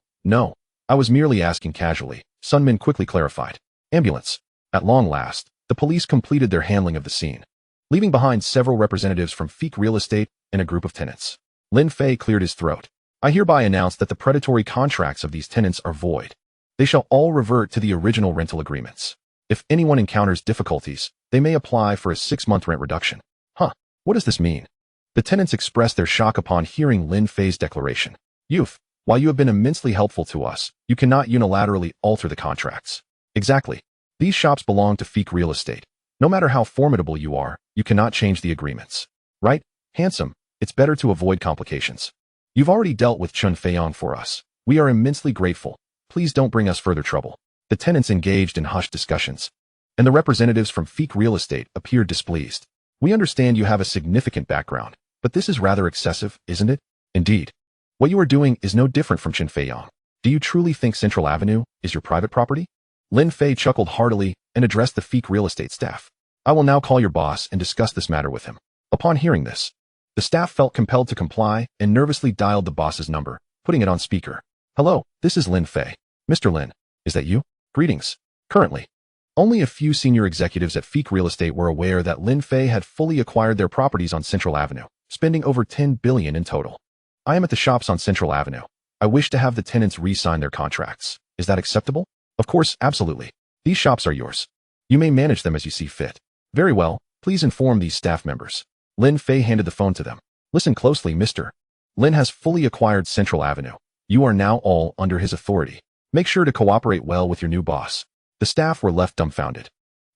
S1: I was merely asking casually, Sun Min quickly clarified. Ambulance. At long last, the police completed their handling of the scene, leaving behind several representatives from Feek Real Estate and a group of tenants. Lin Fei cleared his throat. I hereby announce that the predatory contracts of these tenants are void. They shall all revert to the original rental agreements. If anyone encounters difficulties, they may apply for a 6-month rent reduction. What does this mean? The tenants expressed their shock upon hearing Lin Fei's declaration. Youth, while you have been immensely helpful to us, you cannot unilaterally alter the contracts. Exactly. These shops belong to Feek Real Estate. No matter how formidable you are, you cannot change the agreements. Right? Handsome, it's better to avoid complications. You've already dealt with Chen Feiyong for us. We are immensely grateful. Please don't bring us further trouble. The tenants engaged in hushed discussions, and the representatives from Feek Real Estate appeared displeased. We understand you have a significant background, but this is rather excessive, isn't it? Indeed. What you are doing is no different from Chen Feiyong. Do you truly think Central Avenue is your private property? Lin Fei chuckled heartily and addressed the Feek Real Estate staff. I will now call your boss and discuss this matter with him. Upon hearing this, the staff felt compelled to comply and nervously dialed the boss's number, putting it on speaker. Hello, this is Lin Fei. Mr. Lin, is that you? Greetings. Currently, only a few senior executives at Feek Real Estate were aware that Lin Fei had fully acquired their properties on Central Avenue, spending over 10 billion in total. I am at the shops on Central Avenue. I wish to have the tenants re-sign their contracts. Is that acceptable? Of course, absolutely. These shops are yours. You may manage them as you see fit. Very well, please inform these staff members. Lin Fei handed the phone to them. Listen closely, Mr. Lin has fully acquired Central Avenue. You are now all under his authority. Make sure to cooperate well with your new boss. The staff were left dumbfounded,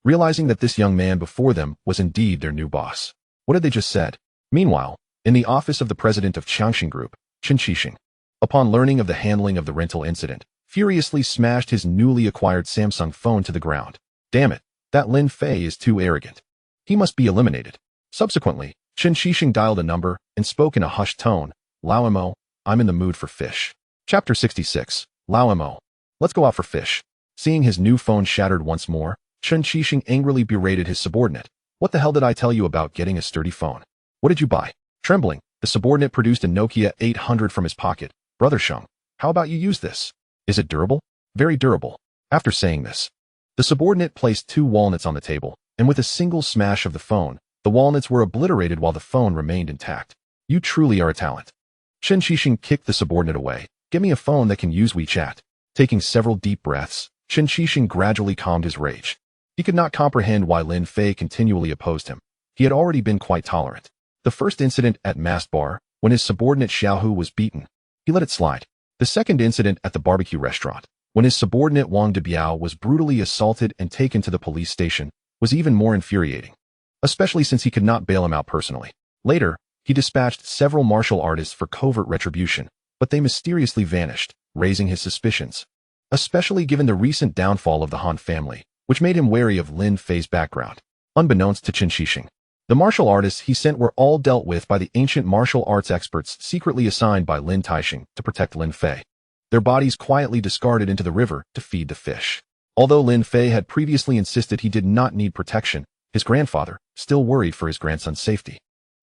S1: realizing that this young man before them was indeed their new boss. What had they just said? Meanwhile, in the office of the president of Changxing Group, Chen Qixing, upon learning of the handling of the rental incident, furiously smashed his newly acquired Samsung phone to the ground. Damn it, that Lin Fei is too arrogant. He must be eliminated. Subsequently, Chen Qixing dialed a number and spoke in a hushed tone. Lao Mo, I'm in the mood for fish. Chapter 66. Lao Mo. Let's go out for fish. Seeing his new phone shattered once more, Chen Qixing angrily berated his subordinate. What the hell did I tell you about getting a sturdy phone? What did you buy? Trembling, the subordinate produced a Nokia 800 from his pocket. Brother Sheng, how about you use this? Is it durable? Very durable. After saying this, the subordinate placed 2 walnuts on the table, and with a single smash of the phone, the walnuts were obliterated while the phone remained intact. You truly are a talent. Chen Qixing kicked the subordinate away. Get me a phone that can use WeChat. Taking several deep breaths, Chen Qixing gradually calmed his rage. He could not comprehend why Lin Fei continually opposed him. He had already been quite tolerant. The first incident at Mast Bar, when his subordinate Xiaohu was beaten, he let it slide. The second incident at the barbecue restaurant, when his subordinate Wang Debiao was brutally assaulted and taken to the police station, was even more infuriating, especially since he could not bail him out personally. Later, he dispatched several martial artists for covert retribution, but they mysteriously vanished, raising his suspicions, especially given the recent downfall of the Han family, which made him wary of Lin Fei's background. unbeknownst to Qin Shixing. The martial artists he sent were all dealt with by the ancient martial arts experts secretly assigned by Lin Taixing to protect Lin Fei. Their bodies quietly discarded into the river to feed the fish. Although Lin Fei had previously insisted he did not need protection, his grandfather, still worried for his grandson's safety,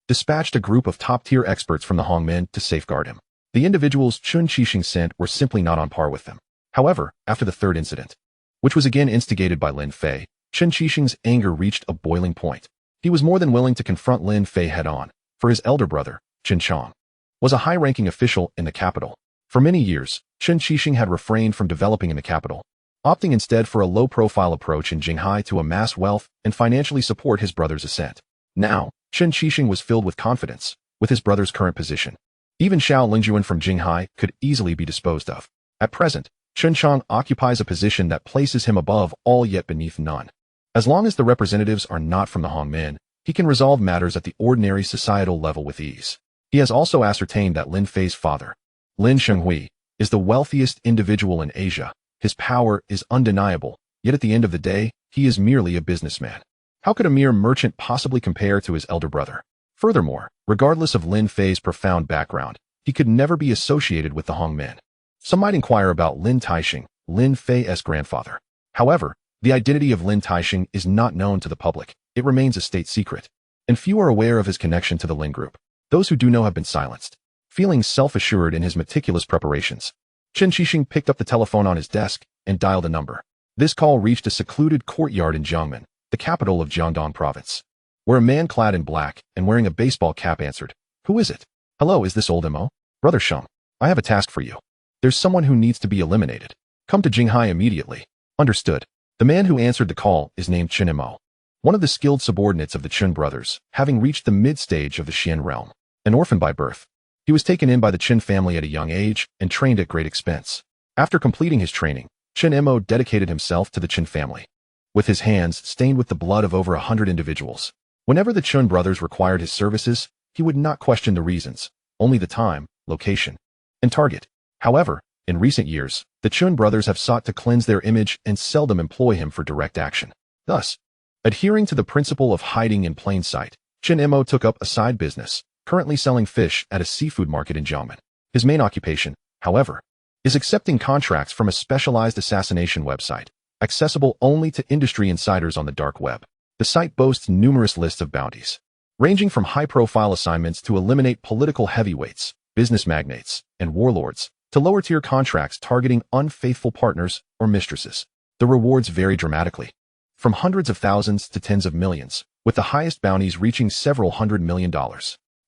S1: dispatched a group of top-tier experts from the Hongmen to safeguard him. The individuals Qin Shixing sent were simply not on par with them. However, after the third incident, which was again instigated by Lin Fei, Qin Shixing's anger reached a boiling point. He was more than willing to confront Lin Fei head-on, for his elder brother, Qin Chong, was a high-ranking official in the capital. For many years, Qin Shixing had refrained from developing in the capital, opting instead for a low-profile approach in Jinghai to amass wealth and financially support his brother's ascent. Now, Qin Shixing was filled with confidence, with his brother's current position. Even Xiao Lingjuan from Jinghai could easily be disposed of. At present, Qin Chong occupies a position that places him above all yet beneath none. As long as the representatives are not from the Hongmen, he can resolve matters at the ordinary societal level with ease. He has also ascertained that Lin Fei's father, Lin Shenghui, is the wealthiest individual in Asia. His power is undeniable, yet at the end of the day, he is merely a businessman. How could a mere merchant possibly compare to his elder brother? Furthermore, regardless of Lin Fei's profound background, he could never be associated with the Hongmen. Some might inquire about Lin Taixing, Lin Fei's grandfather. However, the identity of Lin Taixing is not known to the public. It remains a state secret, and few are aware of his connection to the Lin group. Those who do know have been silenced. Feeling self-assured in his meticulous preparations, Qin Shixing picked up the telephone on his desk and dialed a number. This call reached a secluded courtyard in Jiangmen, the capital of Jiangdong province, where a man clad in black and wearing a baseball cap answered. "Who is it?" "Hello, is this old Mo?" "Brother Sheng, I have a task for you. There's someone who needs to be eliminated. Come to Jinghai immediately." "Understood." The man who answered the call is named Qin Mo, one of the skilled subordinates of the Qin brothers, having reached the mid-stage of the Xian realm. An orphan by birth, he was taken in by the Qin family at a young age and trained at great expense. After completing his training, Qin Mo dedicated himself to the Qin family, with his hands stained with the blood of over 100 individuals. Whenever the Qin brothers required his services, he would not question the reasons, only the time, location, and target. However, in recent years, the Qin brothers have sought to cleanse their image and seldom employ him for direct action. Thus, adhering to the principle of hiding in plain sight, Qin Mo took up a side business, currently selling fish at a seafood market in Jiangmen. His main occupation, however, is accepting contracts from a specialized assassination website, accessible only to industry insiders on the dark web. The site boasts numerous lists of bounties, ranging from high-profile assignments to eliminate political heavyweights, business magnates, and warlords, to lower-tier contracts targeting unfaithful partners or mistresses. The rewards vary dramatically, from hundreds of thousands to tens of millions, with the highest bounties reaching several $100 million.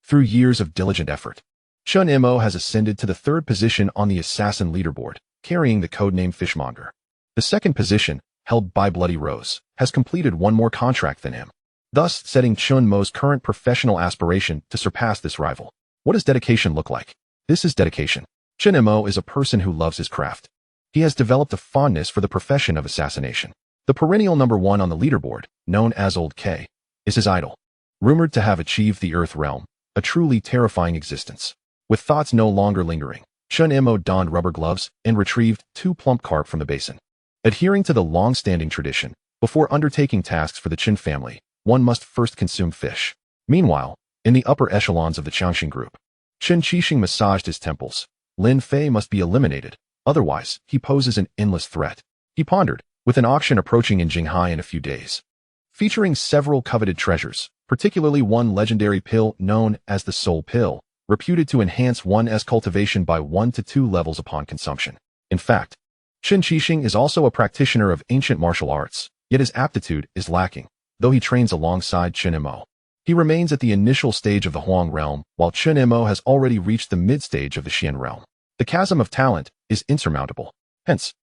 S1: Through years of diligent effort, Qin Mo has ascended to the third position on the assassin leaderboard, carrying the codename Fishmonger. The second position, held by Bloody Rose, has completed one more contract than him, thus setting Qin Mo's current professional aspiration to surpass this rival. What does dedication look like? This is dedication. Qin Mo is a person who loves his craft. He has developed a fondness for the profession of assassination. The perennial number one on the leaderboard, known as Old K, is his idol, rumored to have achieved the Earth realm, a truly terrifying existence. With thoughts no longer lingering, Qin Mo donned rubber gloves and retrieved 2 plump carp from the basin. Adhering to the long-standing tradition, before undertaking tasks for the Qin family, one must first consume fish. Meanwhile, in the upper echelons of the Changxing group, Qin Shixing massaged his temples. Lin Fei must be eliminated, otherwise he poses an endless threat. He pondered, with an auction approaching in Jinghai in a few days, featuring several coveted treasures, particularly one legendary pill known as the Soul Pill, reputed to enhance one's cultivation by 1 to 2 levels upon consumption. In fact, Qin Shixing is also a practitioner of ancient martial arts, yet his aptitude is lacking, though he trains alongside Qin Mo. He remains at the initial stage of the Huang realm, while Qin Mo has already reached the mid-stage of the Xian realm. The chasm of talent is insurmountable. Hence,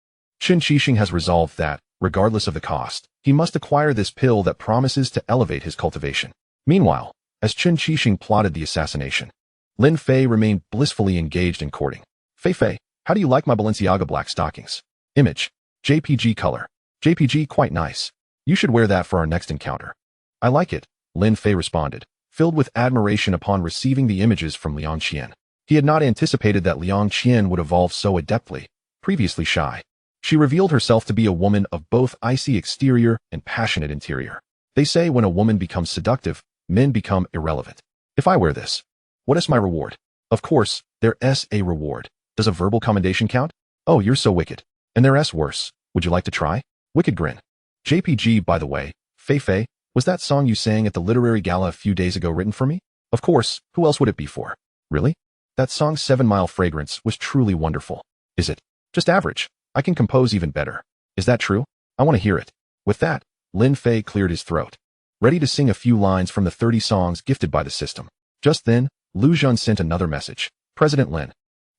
S1: Qin Shixing has resolved that, regardless of the cost, he must acquire this pill that promises to elevate his cultivation. Meanwhile, as Qin Shixing plotted the assassination, Lin Fei remained blissfully engaged in courting. Fei, how do you like my Balenciaga black stockings? Image. JPG color. JPG quite nice. You should wear that for our next encounter. I like it, Lin Fei responded, filled with admiration upon receiving the images from Liang Qian. He had not anticipated that Liang Qian would evolve so adeptly. Previously shy, she revealed herself to be a woman of both icy exterior and passionate interior. They say when a woman becomes seductive, men become irrelevant. If I wear this, what is my reward? Of course, there's a reward. Does a verbal commendation count? Oh, you're so wicked. And there's worse. Would you like to try? Wicked grin. JPG, by the way, Fei, was that song you sang at the literary gala a few days ago written for me? Of course, who else would it be for? Really? That song 7 Mile Fragrance was truly wonderful. Is it? Just average. I can compose even better. Is that true? I want to hear it. With that, Lin Fei cleared his throat, ready to sing a few lines from the 30 songs gifted by the system. Just then, Lu Jun sent another message. President Lin,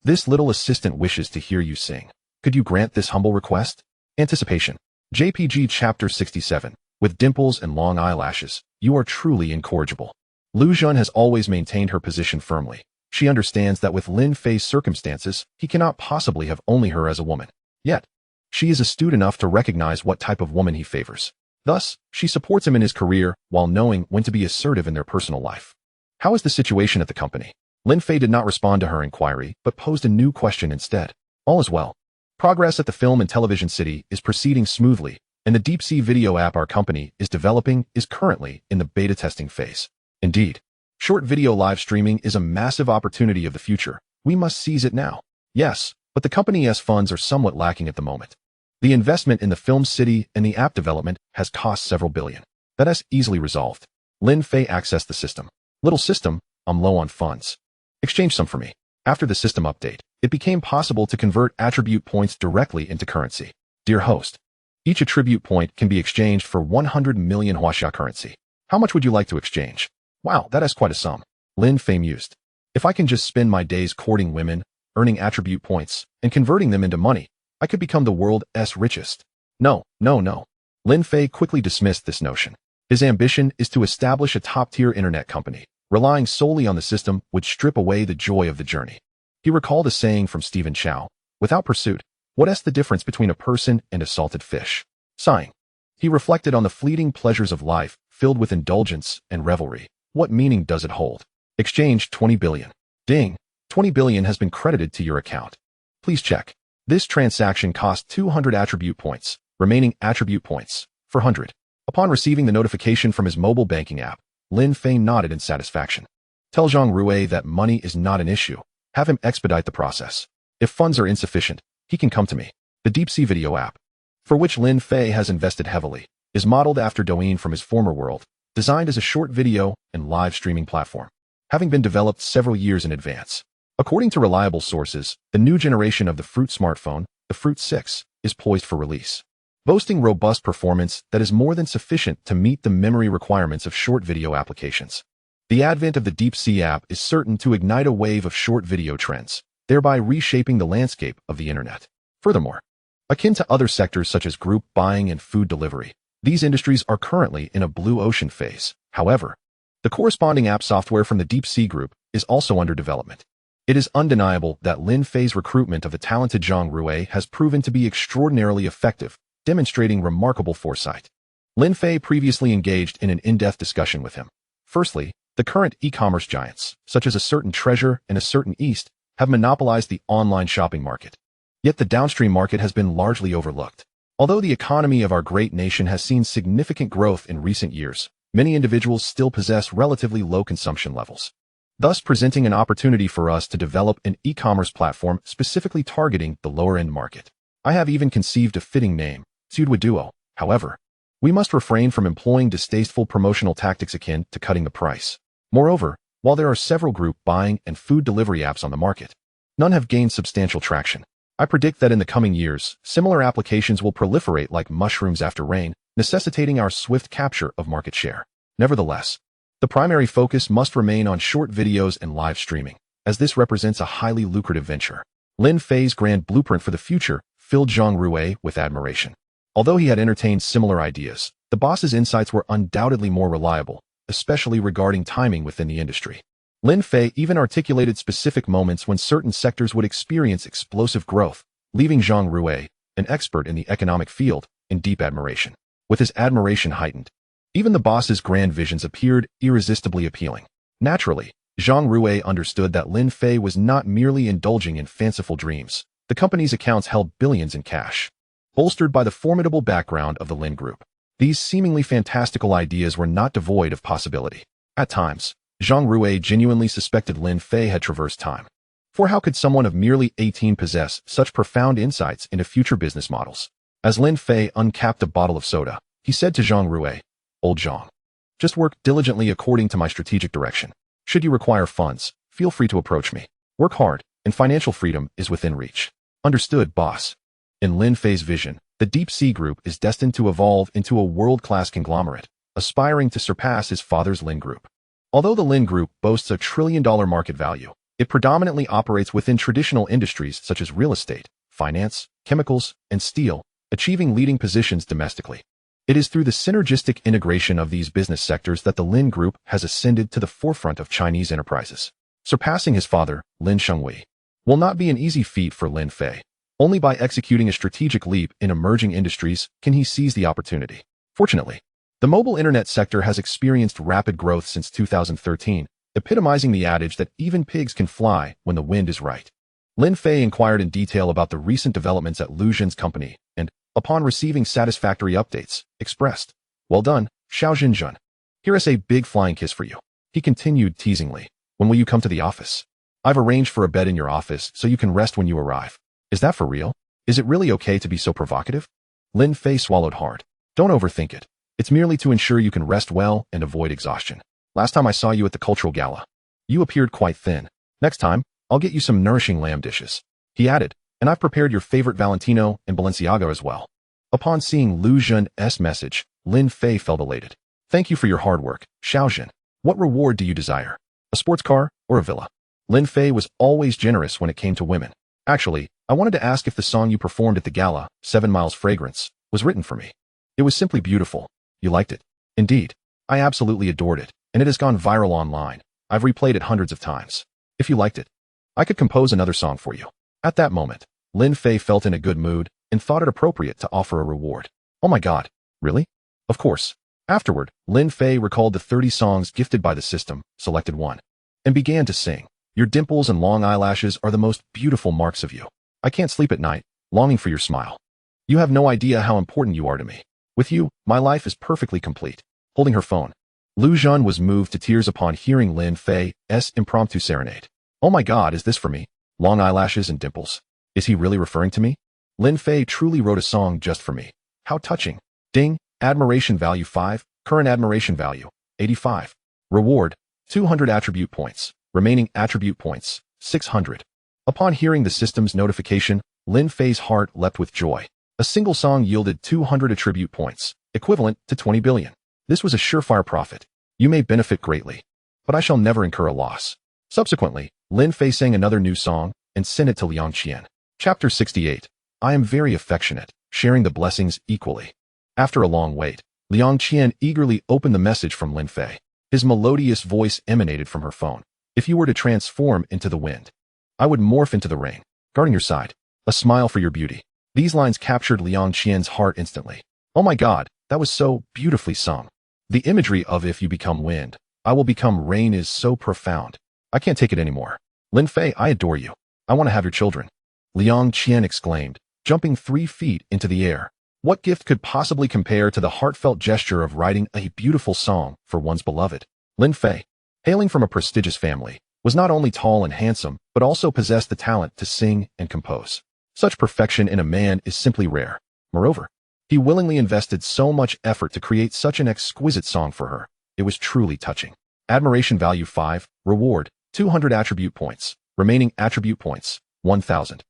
S1: this little assistant wishes to hear you sing. Could you grant this humble request? Anticipation. JPG Chapter 67. With dimples and long eyelashes, you are truly incorrigible. Lu Jun has always maintained her position firmly. She understands that with Lin Fei's circumstances, he cannot possibly have only her as a woman. Yet, she is astute enough to recognize what type of woman he favors. Thus, she supports him in his career while knowing when to be assertive in their personal life. How is the situation at the company? Lin Fei did not respond to her inquiry, but posed a new question instead. All is well. Progress at the film and television city is proceeding smoothly, and the deep-sea video app our company is developing is currently in the beta testing phase. Indeed, short video live streaming is a massive opportunity of the future. We must seize it now. Yes, but the company's funds are somewhat lacking at the moment. The investment in the film city and the app development has cost several billion. That is easily resolved. Lin Fei accessed the system. Little system, I'm low on funds. Exchange some for me. After the system update, it became possible to convert attribute points directly into currency. Dear host, each attribute point can be exchanged for 100 million Huaxia currency. How much would you like to exchange? Wow, that is quite a sum. Lin Fei mused. If I can just spend my days courting women, earning attribute points, and converting them into money, I could become the world's richest. No. Lin Fei quickly dismissed this notion. His ambition is to establish a top-tier internet company. Relying solely on the system would strip away the joy of the journey. He recalled a saying from Stephen Chow, without pursuit, what's the difference between a person and a salted fish? Sighing, he reflected on the fleeting pleasures of life, filled with indulgence and revelry. What meaning does it hold? Exchange 20 billion. Ding, 20 billion has been credited to your account. Please check. This transaction cost 200 attribute points, remaining attribute points, 400. Upon receiving the notification from his mobile banking app, Lin Fei nodded in satisfaction. Tell Zhang Rui that money is not an issue. Have him expedite the process. If funds are insufficient, he can come to me. The deep-sea video app, for which Lin Fei has invested heavily, is modeled after Douyin from his former world, designed as a short video and live streaming platform, having been developed several years in advance. According to reliable sources, the new generation of the Fruit smartphone, the Fruit 6, is poised for release, boasting robust performance that is more than sufficient to meet the memory requirements of short video applications. The advent of the deep-sea app is certain to ignite a wave of short video trends, thereby reshaping the landscape of the internet. Furthermore, akin to other sectors such as group buying and food delivery, these industries are currently in a blue ocean phase. However, the corresponding app software from the deep-sea group is also under development. It is undeniable that Lin Fei's recruitment of the talented Zhang Rui has proven to be extraordinarily effective, demonstrating remarkable foresight. Lin Fei previously engaged in an in-depth discussion with him. Firstly, the current e-commerce giants, such as a certain Treasure and a certain East, have monopolized the online shopping market. Yet the downstream market has been largely overlooked. Although the economy of our great nation has seen significant growth in recent years, many individuals still possess relatively low consumption levels, thus presenting an opportunity for us to develop an e-commerce platform specifically targeting the lower-end market. I have even conceived a fitting name, Suidwa Duo. However, we must refrain from employing distasteful promotional tactics akin to cutting the price. Moreover, while there are several group buying and food delivery apps on the market, none have gained substantial traction. I predict that in the coming years, similar applications will proliferate like mushrooms after rain, necessitating our swift capture of market share. Nevertheless, the primary focus must remain on short videos and live streaming, as this represents a highly lucrative venture. Lin Fei's grand blueprint for the future filled Zhang Rui with admiration. Although he had entertained similar ideas, the boss's insights were undoubtedly more reliable, especially regarding timing within the industry. Lin Fei even articulated specific moments when certain sectors would experience explosive growth, leaving Zhang Rui, an expert in the economic field, in deep admiration. With his admiration heightened, even the boss's grand visions appeared irresistibly appealing. Naturally, Zhang Rui understood that Lin Fei was not merely indulging in fanciful dreams. The company's accounts held billions in cash, bolstered by the formidable background of the Lin Group. These seemingly fantastical ideas were not devoid of possibility. At times, Zhang Rui genuinely suspected Lin Fei had traversed time. For how could someone of merely 18 possess such profound insights into future business models? As Lin Fei uncapped a bottle of soda, he said to Zhang Rui, "Old Zhang, just work diligently according to my strategic direction. Should you require funds, feel free to approach me. Work hard, and financial freedom is within reach." Understood, boss. In Lin Fei's vision, the Deep Sea Group is destined to evolve into a world-class conglomerate, aspiring to surpass his father's Lin Group. Although the Lin Group boasts a trillion-dollar market value, it predominantly operates within traditional industries such as real estate, finance, chemicals, and steel, achieving leading positions domestically. It is through the synergistic integration of these business sectors that the Lin Group has ascended to the forefront of Chinese enterprises. Surpassing his father, Lin Shengwei, will not be an easy feat for Lin Fei. Only by executing a strategic leap in emerging industries can he seize the opportunity. Fortunately, the mobile internet sector has experienced rapid growth since 2013, epitomizing the adage that even pigs can fly when the wind is right. Lin Fei inquired in detail about the recent developments at Lu Zhen's company and, upon receiving satisfactory updates, expressed, "Well done, Xiao Zhenjun. Here is a big flying kiss for you." He continued teasingly, "When will you come to the office? I've arranged for a bed in your office so you can rest when you arrive." Is that for real? Is it really okay to be so provocative? Lin Fei swallowed hard. Don't overthink it. It's merely to ensure you can rest well and avoid exhaustion. Last time I saw you at the cultural gala, you appeared quite thin. Next time, I'll get you some nourishing lamb dishes. He added, and I've prepared your favorite Valentino and Balenciaga as well. Upon seeing Lu Zhen's message, Lin Fei felt elated. Thank you for your hard work, Xiao Zhen. What reward do you desire? A sports car or a villa? Lin Fei was always generous when it came to women. Actually, I wanted to ask if the song you performed at the gala, 7 Miles Fragrance, was written for me. It was simply beautiful. You liked it? Indeed. I absolutely adored it, and it has gone viral online. I've replayed it hundreds of times. If you liked it, I could compose another song for you. At that moment, Lin Fei felt in a good mood and thought it appropriate to offer a reward. Oh my god, really? Of course. Afterward, Lin Fei recalled the 30 songs gifted by the system, selected one, and began to sing. Your dimples and long eyelashes are the most beautiful marks of you. I can't sleep at night, longing for your smile. You have no idea how important you are to me. With you, my life is perfectly complete. Holding her phone, Lu Zhen was moved to tears upon hearing Lin Fei's impromptu serenade. Oh my god, is this for me? Long eyelashes and dimples. Is he really referring to me? Lin Fei truly wrote a song just for me. How touching. Ding, admiration value 5, current admiration value, 85. Reward, 200 attribute points, remaining attribute points, 600. Upon hearing the system's notification, Lin Fei's heart leapt with joy. A single song yielded 200 attribute points, equivalent to 20 billion. This was a surefire profit. You may benefit greatly, but I shall never incur a loss. Subsequently, Lin Fei sang another new song and sent it to Liang Qian. Chapter 68. I am very affectionate, sharing the blessings equally. After a long wait, Liang Qian eagerly opened the message from Lin Fei. His melodious voice emanated from her phone. If you were to transform into the wind, I would morph into the rain, guarding your side. A smile for your beauty. These lines captured Liang Qian's heart instantly. Oh my god, that was so beautifully sung. The imagery of if you become wind, I will become rain is so profound. I can't take it anymore. Lin Fei, I adore you. I want to have your children. Liang Qian exclaimed, jumping 3 feet into the air. What gift could possibly compare to the heartfelt gesture of writing a beautiful song for one's beloved? Lin Fei, hailing from a prestigious family, was not only tall and handsome, but also possessed the talent to sing and compose. Such perfection in a man is simply rare. Moreover, he willingly invested so much effort to create such an exquisite song for her. It was truly touching. Admiration value 5, reward, 200 attribute points, remaining attribute points, 1,000.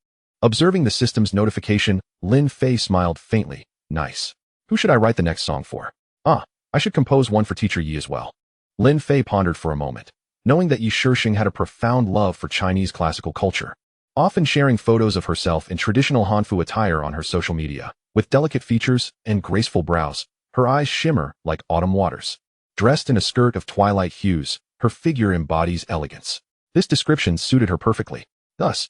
S1: Observing the system's notification, Lin Fei smiled faintly. Nice. Who should I write the next song for? I should compose one for Teacher Yi as well. Lin Fei pondered for a moment, knowing that Yi Shixing had a profound love for Chinese classical culture, often sharing photos of herself in traditional Hanfu attire on her social media. With delicate features and graceful brows, her eyes shimmer like autumn waters. Dressed in a skirt of twilight hues, her figure embodies elegance. This description suited her perfectly. Thus,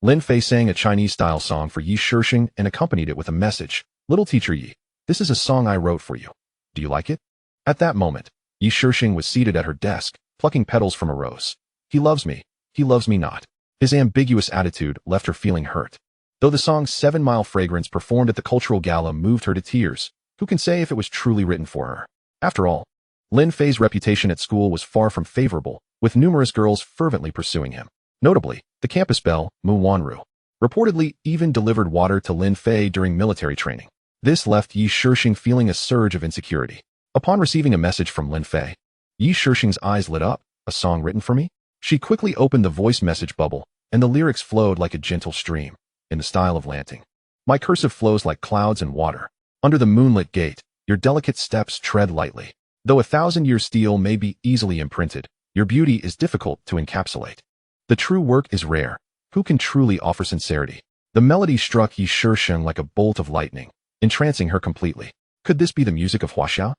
S1: Lin Fei sang a Chinese-style song for Yi Shixing and accompanied it with a message. Little Teacher Yi, this is a song I wrote for you. Do you like it? At that moment, Yi Shixing was seated at her desk, plucking petals from a rose. He loves me not. His ambiguous attitude left her feeling hurt. Though the song 7 Mile Fragrance performed at the cultural gala moved her to tears, Who can say if it was truly written for her? After all, Lin Fei's reputation at school was far from favorable, with numerous girls fervently pursuing him. Notably, the campus belle, Mu Wanru, reportedly even delivered water to Lin Fei during military training. This left Yi Shixing feeling a surge of insecurity. Upon receiving a message from Lin Fei, Yi Shixing's eyes lit up. A song written for me? She quickly opened the voice message bubble, and the lyrics flowed like a gentle stream, in the style of Lanting. My cursive flows like clouds and water. Under the moonlit gate, your delicate steps tread lightly. Though 1,000-year steel may be easily imprinted, your beauty is difficult to encapsulate. The true work is rare. Who can truly offer sincerity? The melody struck Yi Shixing like a bolt of lightning, entrancing her completely. Could this be the music of Huaxia?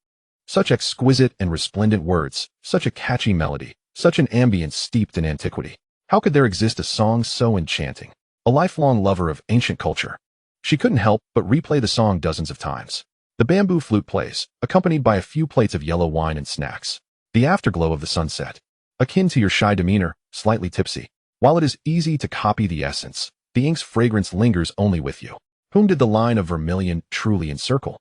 S1: Such exquisite and resplendent words, such a catchy melody, such an ambience steeped in antiquity. How could there exist a song so enchanting? A lifelong lover of ancient culture, she couldn't help but replay the song dozens of times. The bamboo flute plays, accompanied by a few plates of yellow wine and snacks. The afterglow of the sunset, akin to your shy demeanor, slightly tipsy. While it is easy to copy the essence, the ink's fragrance lingers only with you. Whom did the line of vermilion truly encircle?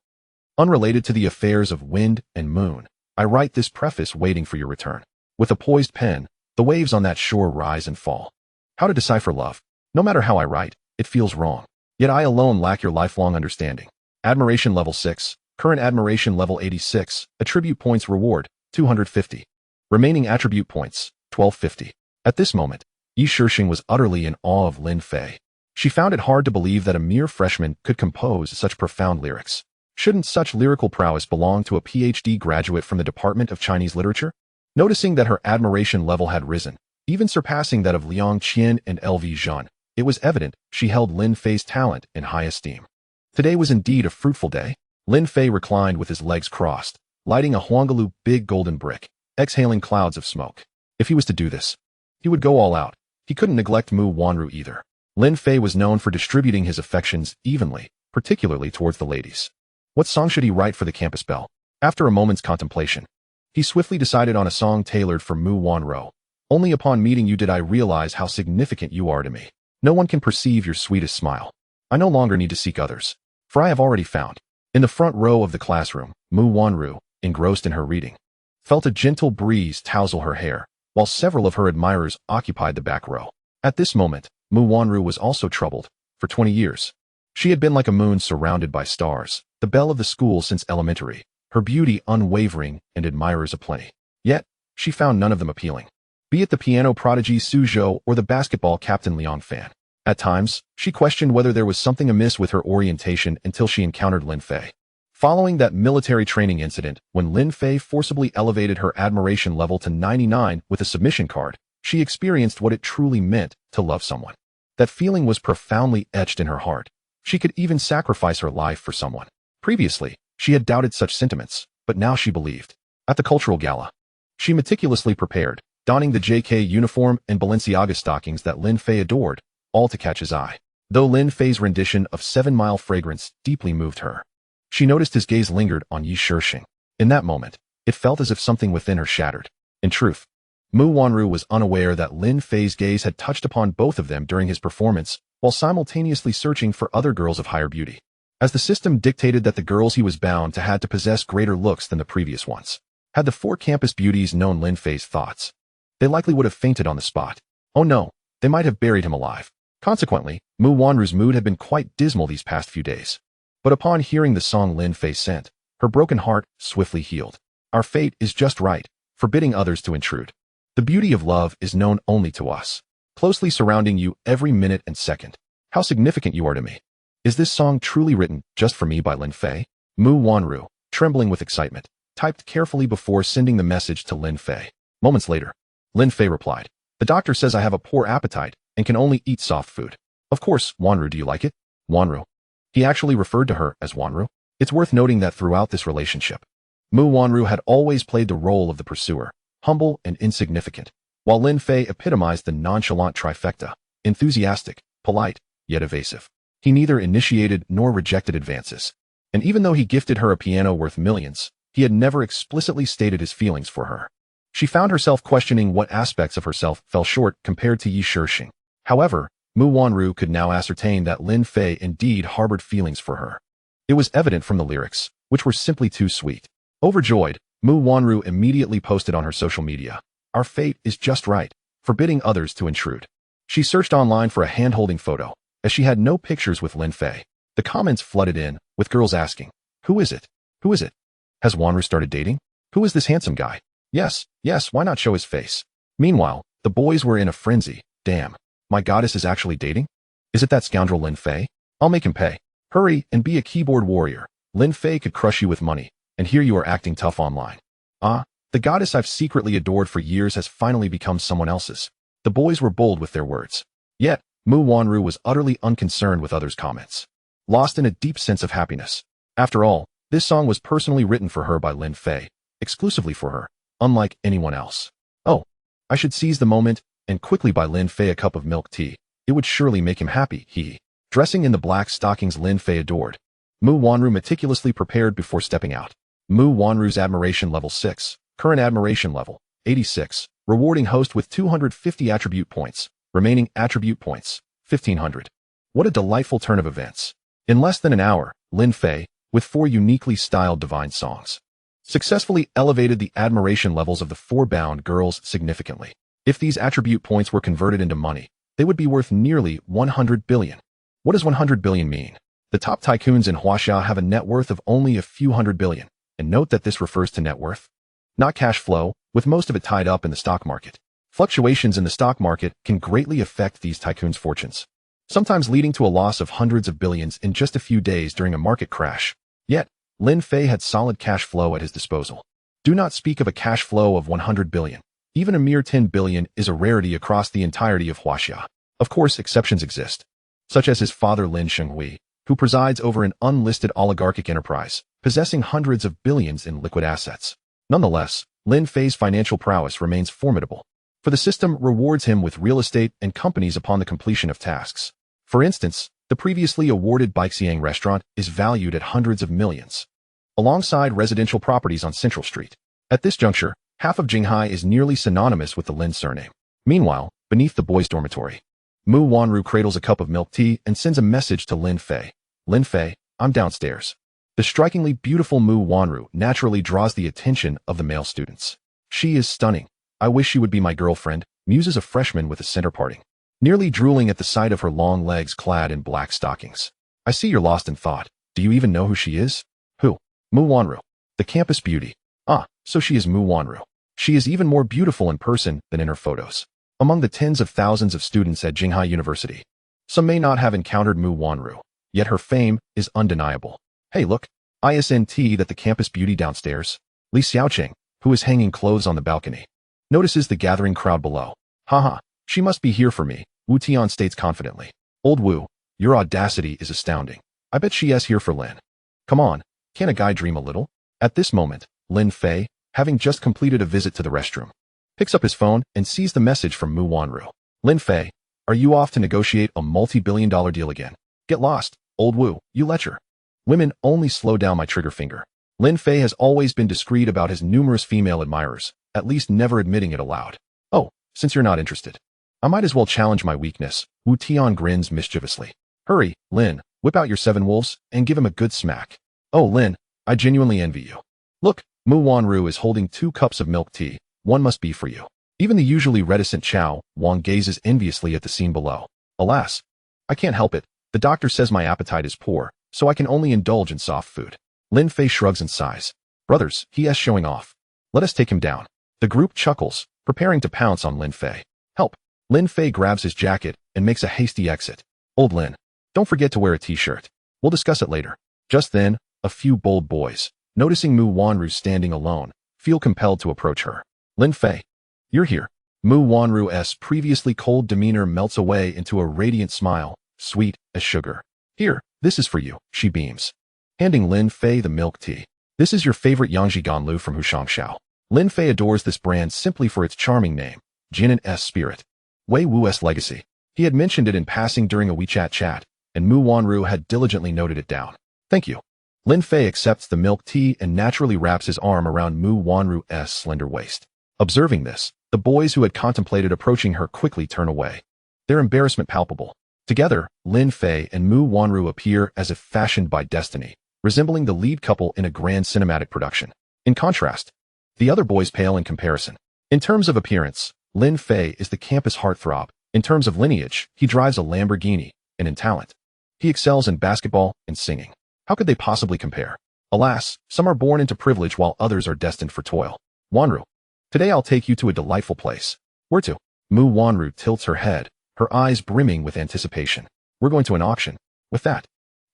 S1: Unrelated to the affairs of wind and moon, I write this preface waiting for your return. With a poised pen, the waves on that shore rise and fall. How to decipher love? No matter how I write, it feels wrong. Yet I alone lack your lifelong understanding. Admiration level 6, current admiration level 86, attribute points reward, 250. Remaining attribute points, 1250. At this moment, Yi Shixing was utterly in awe of Lin Fei. She found it hard to believe that a mere freshman could compose such profound lyrics. Shouldn't such lyrical prowess belong to a PhD graduate from the Department of Chinese Literature? Noticing that her admiration level had risen, even surpassing that of Liang Qian and LV Zhan, it was evident she held Lin Fei's talent in high esteem. Today was indeed a fruitful day. Lin Fei reclined with his legs crossed, lighting a Huangalu big golden brick, exhaling clouds of smoke. If he was to do this, he would go all out. He couldn't neglect Mu Wanru either. Lin Fei was known for distributing his affections evenly, particularly towards the ladies. What song should he write for the campus belle? After a moment's contemplation, he swiftly decided on a song tailored for Mu Wanru. Only upon meeting you did I realize how significant you are to me. No one can perceive your sweetest smile. I no longer need to seek others, for I have already found. In the front row of the classroom, Mu Wanru, engrossed in her reading, felt a gentle breeze tousle her hair, while several of her admirers occupied the back row. At this moment, Mu Wanru was also troubled. For 20 years, she had been like a moon surrounded by stars, the belle of the school since elementary, her beauty unwavering and admirers aplenty. Yet, she found none of them appealing. Be it the piano prodigy Su Zhou or the basketball captain Liang Fan. At times, she questioned whether there was something amiss with her orientation until she encountered Lin Fei. Following that military training incident, when Lin Fei forcibly elevated her admiration level to 99 with a submission card, she experienced what it truly meant to love someone. That feeling was profoundly etched in her heart. She could even sacrifice her life for someone. Previously, she had doubted such sentiments, but now she believed. At the cultural gala, she meticulously prepared, donning the JK uniform and Balenciaga stockings that Lin Fei adored, all to catch his eye. Though Lin Fei's rendition of 7 Mile Fragrance deeply moved her, she noticed his gaze lingered on Yi Shixing. In that moment, it felt as if something within her shattered. In truth, Mu Wanru was unaware that Lin Fei's gaze had touched upon both of them during his performance, while simultaneously searching for other girls of higher beauty. As the system dictated that the girls he was bound to had to possess greater looks than the previous ones. Had the 4 campus beauties known Lin Fei's thoughts, they likely would have fainted on the spot. Oh no, they might have buried him alive. Consequently, Mu Wanru's mood had been quite dismal these past few days. But upon hearing the song Lin Fei sent, her broken heart swiftly healed. Our fate is just right, forbidding others to intrude. The beauty of love is known only to us, closely surrounding you every minute and second. How significant you are to me. Is this song truly written just for me by Lin Fei? Mu Wanru, trembling with excitement, typed carefully before sending the message to Lin Fei. Moments later, Lin Fei replied, "The doctor says I have a poor appetite and can only eat soft food." Of course, Wanru, do you like it? Wanru. He actually referred to her as Wanru. It's worth noting that throughout this relationship, Mu Wanru had always played the role of the pursuer, humble and insignificant, while Lin Fei epitomized the nonchalant trifecta, enthusiastic, polite, yet evasive. He neither initiated nor rejected advances. And even though he gifted her a piano worth millions, he had never explicitly stated his feelings for her. She found herself questioning what aspects of herself fell short compared to Yi Shixing. However, Mu Wanru could now ascertain that Lin Fei indeed harbored feelings for her. It was evident from the lyrics, which were simply too sweet. Overjoyed, Mu Wanru immediately posted on her social media, "Our fate is just right," forbidding others to intrude. She searched online for a hand-holding photo, as she had no pictures with Lin Fei. The comments flooded in, with girls asking, "Who is it? Who is it? Has Wanru started dating? Who is this handsome guy? Yes, why not show his face?" Meanwhile, the boys were in a frenzy. "Damn, my goddess is actually dating? Is it that scoundrel Lin Fei? I'll make him pay. Hurry and be a keyboard warrior. Lin Fei could crush you with money, and here you are acting tough online. Ah, the goddess I've secretly adored for years has finally become someone else's." The boys were bold with their words. Yet, Mu Wanru was utterly unconcerned with others' comments, lost in a deep sense of happiness. After all, this song was personally written for her by Lin Fei, exclusively for her, unlike anyone else. Oh, I should seize the moment and quickly buy Lin Fei a cup of milk tea. It would surely make him happy, he. Dressing in the black stockings Lin Fei adored, Mu Wanru meticulously prepared before stepping out. Mu Wanru's admiration level 6, current admiration level 86, rewarding host with 250 attribute points, remaining attribute points 1500. What a delightful turn of events. In less than an hour, Lin Fei, with 4 uniquely styled divine songs, successfully elevated the admiration levels of the 4 bound girls significantly. If these attribute points were converted into money, they would be worth nearly 100 billion. What does 100 billion mean? The top tycoons in Huaxia have a net worth of only a few hundred billion, and note that this refers to net worth, not cash flow, with most of it tied up in the stock market. Fluctuations in the stock market can greatly affect these tycoons' fortunes, sometimes leading to a loss of hundreds of billions in just a few days during a market crash. Yet, Lin Fei had solid cash flow at his disposal. Do not speak of a cash flow of 100 billion. Even a mere 10 billion is a rarity across the entirety of Huaxia. Of course, exceptions exist, such as his father Lin Shenghui, who presides over an unlisted oligarchic enterprise, possessing hundreds of billions in liquid assets. Nonetheless, Lin Fei's financial prowess remains formidable, for the system rewards him with real estate and companies upon the completion of tasks. For instance, the previously awarded Balenciaga restaurant is valued at hundreds of millions, alongside residential properties on Central Street. At this juncture, half of Jinghai is nearly synonymous with the Lin surname. Meanwhile, beneath the boys' dormitory, Mu Wanru cradles a cup of milk tea and sends a message to Lin Fei. "Lin Fei, I'm downstairs." The strikingly beautiful Mu Wanru naturally draws the attention of the male students. "She is stunning. I wish she would be my girlfriend," muses a freshman with a center parting, nearly drooling at the sight of her long legs clad in black stockings. "I see you're lost in thought. Do you even know who she is?" "Who?" "Mu Wanru, the campus beauty." "Ah, so she is Mu Wanru. She is even more beautiful in person than in her photos." Among the tens of thousands of students at Jinghai University, some may not have encountered Mu Wanru, yet her fame is undeniable. "Hey look, ISNT that the campus beauty downstairs." Li Xiaoqing, who is hanging clothes on the balcony, notices the gathering crowd below. "Haha, she must be here for me," Wu Tian states confidently. "Old Wu, your audacity is astounding. I bet she is here for Lin. Come on, can a guy dream a little?" At this moment, Lin Fei, having just completed a visit to the restroom, picks up his phone and sees the message from Mu Wanru. "Lin Fei, are you off to negotiate a multi-billion-dollar deal again? Get lost, old Wu, you lecher. Women only slow down my trigger finger." Lin Fei has always been discreet about his numerous female admirers, at least never admitting it aloud. "Oh, since you're not interested, I might as well challenge my weakness." Wu Tian grins mischievously. "Hurry, Lin, whip out your 7 wolves and give him a good smack." "Oh, Lin, I genuinely envy you. Look, Mu Wanru is holding 2 cups of milk tea. One must be for you." Even the usually reticent Chao Wang gazes enviously at the scene below. "Alas, I can't help it. The doctor says my appetite is poor, so I can only indulge in soft food." Lin Fei shrugs and sighs. "Brothers, he is showing off. Let us take him down." The group chuckles, preparing to pounce on Lin Fei. "Help." Lin Fei grabs his jacket and makes a hasty exit. "Old Lin, don't forget to wear a t-shirt. We'll discuss it later." Just then, a few bold boys, noticing Mu Wanru standing alone, feel compelled to approach her. "Lin Fei, you're here." Mu Wanru's previously cold demeanor melts away into a radiant smile, sweet as sugar. "Here, this is for you," she beams, handing Lin Fei the milk tea. "This is your favorite Yangji Ganlu from Hushanxiao." Lin Fei adores this brand simply for its charming name, Jinnen's spirit, Wei Wu's legacy. He had mentioned it in passing during a WeChat chat, and Mu Wanru had diligently noted it down. "Thank you." Lin Fei accepts the milk tea and naturally wraps his arm around Mu Wanru's slender waist. Observing this, the boys who had contemplated approaching her quickly turn away, their embarrassment palpable. Together, Lin Fei and Mu Wanru appear as if fashioned by destiny, resembling the lead couple in a grand cinematic production. In contrast, the other boys pale in comparison. In terms of appearance, Lin Fei is the campus heartthrob. In terms of lineage, he drives a Lamborghini, and in talent, he excels in basketball and singing. How could they possibly compare? Alas, some are born into privilege while others are destined for toil. Wanru. Today I'll take you to a delightful place. Where to? Mu Wanru tilts her head, her eyes brimming with anticipation. We're going to an auction. With that,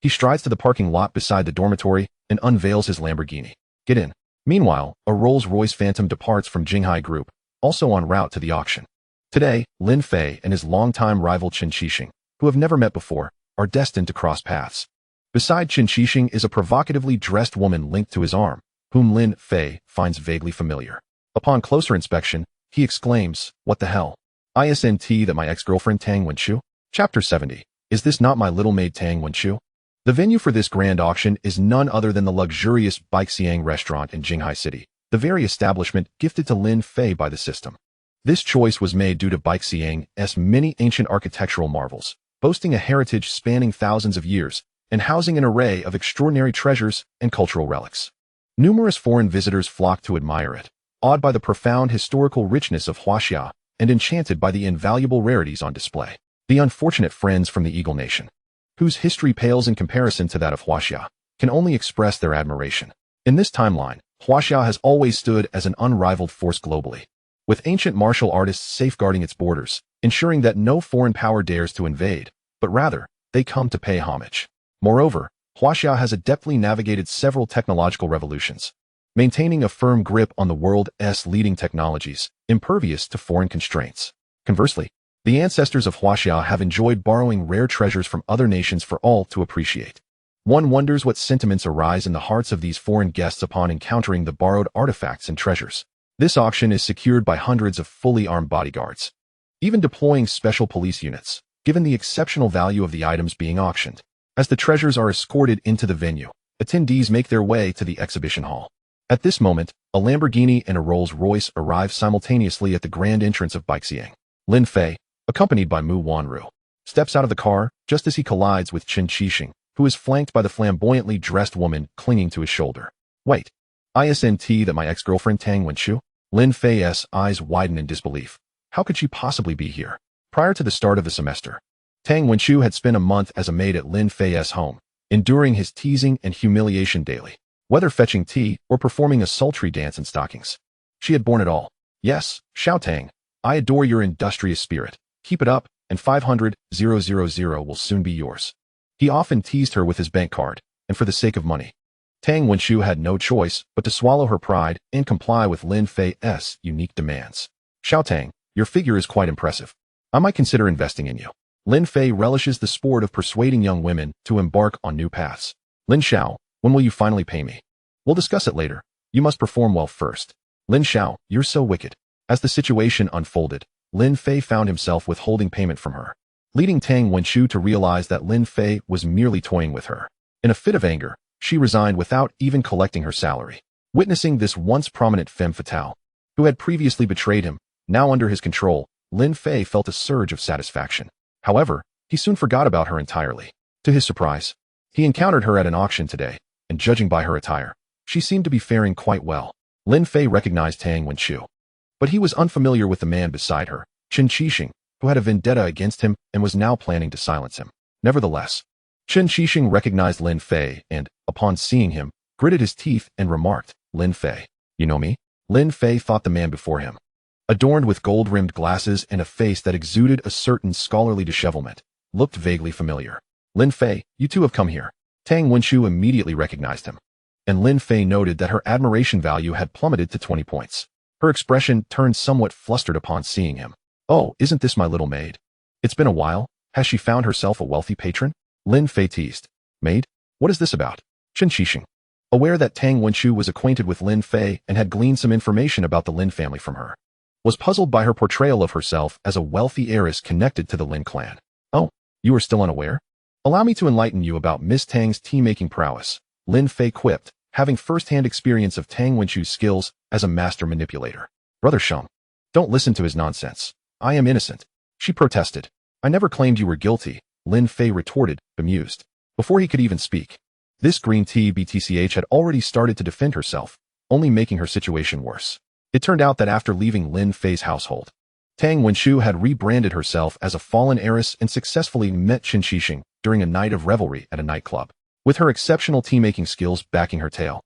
S1: he strides to the parking lot beside the dormitory and unveils his Lamborghini. Get in. Meanwhile, a Rolls-Royce Phantom departs from Jinghai Group, also en route to the auction. Today, Lin Fei and his longtime rival Qin Shixing, who have never met before, are destined to cross paths. Beside Qin Shixing is a provocatively dressed woman linked to his arm, whom Lin Fei finds vaguely familiar. Upon closer inspection, he exclaims, "What the hell? Isn't that my ex-girlfriend Tang Wenchu?" Chapter 70. Is this not my little maid Tang Wenchu? The venue for this grand auction is none other than the luxurious Balenciaga restaurant in Jinghai City, the very establishment gifted to Lin Fei by the system. This choice was made due to Balenciaga's many ancient architectural marvels, boasting a heritage spanning thousands of years and housing an array of extraordinary treasures and cultural relics. Numerous foreign visitors flock to admire it, awed by the profound historical richness of Huaxia and enchanted by the invaluable rarities on display. The unfortunate friends from the Eagle Nation, whose history pales in comparison to that of Huaxia, can only express their admiration. In this timeline, Huaxia has always stood as an unrivaled force globally, with ancient martial artists safeguarding its borders, ensuring that no foreign power dares to invade, but rather, they come to pay homage. Moreover, Huaxia has adeptly navigated several technological revolutions, maintaining a firm grip on the world's leading technologies, impervious to foreign constraints. Conversely, the ancestors of Huaxia have enjoyed borrowing rare treasures from other nations for all to appreciate. One wonders what sentiments arise in the hearts of these foreign guests upon encountering the borrowed artifacts and treasures. This auction is secured by hundreds of fully armed bodyguards, even deploying special police units, given the exceptional value of the items being auctioned. As the treasures are escorted into the venue, attendees make their way to the exhibition hall. At this moment, a Lamborghini and a Rolls-Royce arrive simultaneously at the grand entrance of Balenciaga. Lin Fei, accompanied by Mu Wanru, steps out of the car just as he collides with Qin Shixing, who is flanked by the flamboyantly dressed woman clinging to his shoulder. Wait, isn't that my ex-girlfriend Tang Wenchu? Lin Fei's eyes widen in disbelief. How could she possibly be here? Prior to the start of the semester, Tang Wenchu had spent a month as a maid at Lin Fei's home, enduring his teasing and humiliation daily, whether fetching tea or performing a sultry dance in stockings. She had borne it all. Yes, Xiao Tang, I adore your industrious spirit. Keep it up, and 500,000 will soon be yours. He often teased her with his bank card, and for the sake of money, Tang Wenchu had no choice but to swallow her pride and comply with Lin Fei's unique demands. Xiao Tang, your figure is quite impressive. I might consider investing in you. Lin Fei relishes the sport of persuading young women to embark on new paths. Lin Xiao, when will you finally pay me? We'll discuss it later. You must perform well first. Lin Xiao, you're so wicked. As the situation unfolded, Lin Fei found himself withholding payment from her, leading Tang Wenchu to realize that Lin Fei was merely toying with her. In a fit of anger, she resigned without even collecting her salary. Witnessing this once prominent femme fatale, who had previously betrayed him, now under his control, Lin Fei felt a surge of satisfaction. However, he soon forgot about her entirely. To his surprise, he encountered her at an auction today, and judging by her attire, she seemed to be faring quite well. Lin Fei recognized Tang Wenchu, but he was unfamiliar with the man beside her, Qin Shixing, who had a vendetta against him and was now planning to silence him. Nevertheless, Qin Shixing recognized Lin Fei and, upon seeing him, gritted his teeth and remarked, Lin Fei, you know me? Lin Fei thought the man before him, adorned with gold-rimmed glasses and a face that exuded a certain scholarly dishevelment, looked vaguely familiar. Lin Fei, you two have come here. Tang Wenchu immediately recognized him, and Lin Fei noted that her admiration value had plummeted to 20 points. Her expression turned somewhat flustered upon seeing him. Oh, isn't this my little maid? It's been a while. Has she found herself a wealthy patron? Lin Fei teased. Maid? What is this about? Qin Shixing, aware that Tang Wenchu was acquainted with Lin Fei and had gleaned some information about the Lin family from her, was puzzled by her portrayal of herself as a wealthy heiress connected to the Lin clan. Oh, you are still unaware? Allow me to enlighten you about Miss Tang's tea-making prowess, Lin Fei quipped, having first-hand experience of Tang Wenchu's skills as a master manipulator. Brother Sheng, don't listen to his nonsense. I am innocent. She protested. I never claimed you were guilty, Lin Fei retorted, bemused. Before he could even speak, This green tea BTCH had already started to defend herself, only making her situation worse. It turned out that after leaving Lin Fei's household, Tang Wenshu had rebranded herself as a fallen heiress and successfully met Qin Shixing during a night of revelry at a nightclub. With her exceptional tea-making skills backing her tale,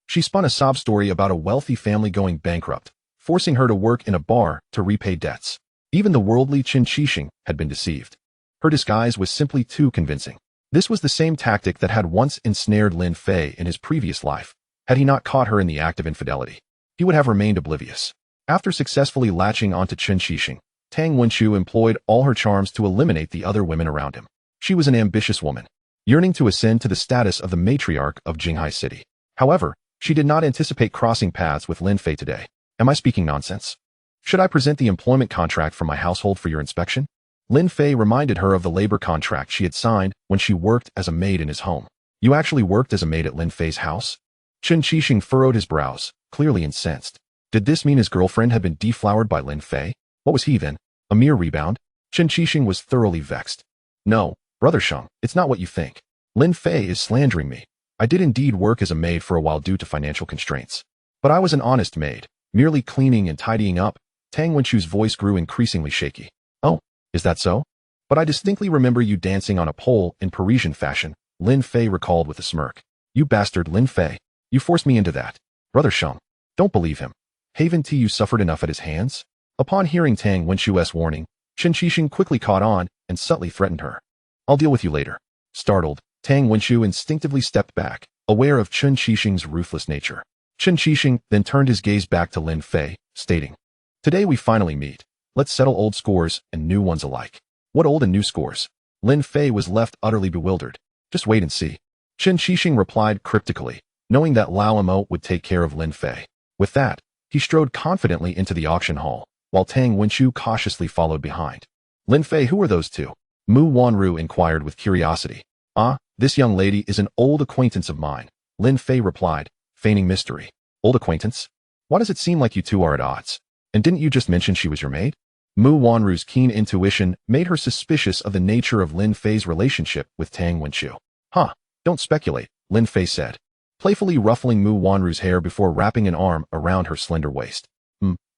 S1: she spun a sob story about a wealthy family going bankrupt, forcing her to work in a bar to repay debts. Even the worldly Qin Shixing had been deceived. Her disguise was simply too convincing. This was the same tactic that had once ensnared Lin Fei in his previous life. Had he not caught her in the act of infidelity, he would have remained oblivious. After successfully latching onto Qin Shixing, Tang Wenshu employed all her charms to eliminate the other women around him. She was an ambitious woman, yearning to ascend to the status of the matriarch of Jinghai City. However, she did not anticipate crossing paths with Lin Fei today. Am I speaking nonsense? Should I present the employment contract from my household for your inspection? Lin Fei reminded her of the labor contract she had signed when she worked as a maid in his home. You actually worked as a maid at Lin Fei's house? Qin Shixing furrowed his brows, clearly incensed. Did this mean his girlfriend had been deflowered by Lin Fei? What was he then? A mere rebound? Qin Shixing was thoroughly vexed. No, Brother Sheng, it's not what you think. Lin Fei is slandering me. I did indeed work as a maid for a while due to financial constraints. But I was an honest maid, merely cleaning and tidying up. Tang Wenshu's voice grew increasingly shaky. Oh, is that so? But I distinctly remember you dancing on a pole in Parisian fashion, Lin Fei recalled with a smirk. You bastard Lin Fei. You forced me into that. Brother Sheng, don't believe him. Haven't you suffered enough at his hands? Upon hearing Tang Wenshu's warning, Qin Shixing quickly caught on and subtly threatened her. I'll deal with you later. Startled, Tang Wenshu instinctively stepped back, aware of Qin Shixing's ruthless nature. Qin Shixing then turned his gaze back to Lin Fei, stating, Today we finally meet. Let's settle old scores and new ones alike. What old and new scores? Lin Fei was left utterly bewildered. Just wait and see. Qin Shixing replied cryptically, knowing that Lao Mo would take care of Lin Fei. With that, he strode confidently into the auction hall, while Tang Wenshu cautiously followed behind. Lin Fei, who are those two? Mu Wanru inquired with curiosity. Ah, this young lady is an old acquaintance of mine, Lin Fei replied, feigning mystery. Old acquaintance? Why does it seem like you two are at odds? And didn't you just mention she was your maid? Mu Wanru's keen intuition made her suspicious of the nature of Lin Fei's relationship with Tang Wenshu. Huh, don't speculate, Lin Fei said, playfully ruffling Mu Wanru's hair before wrapping an arm around her slender waist.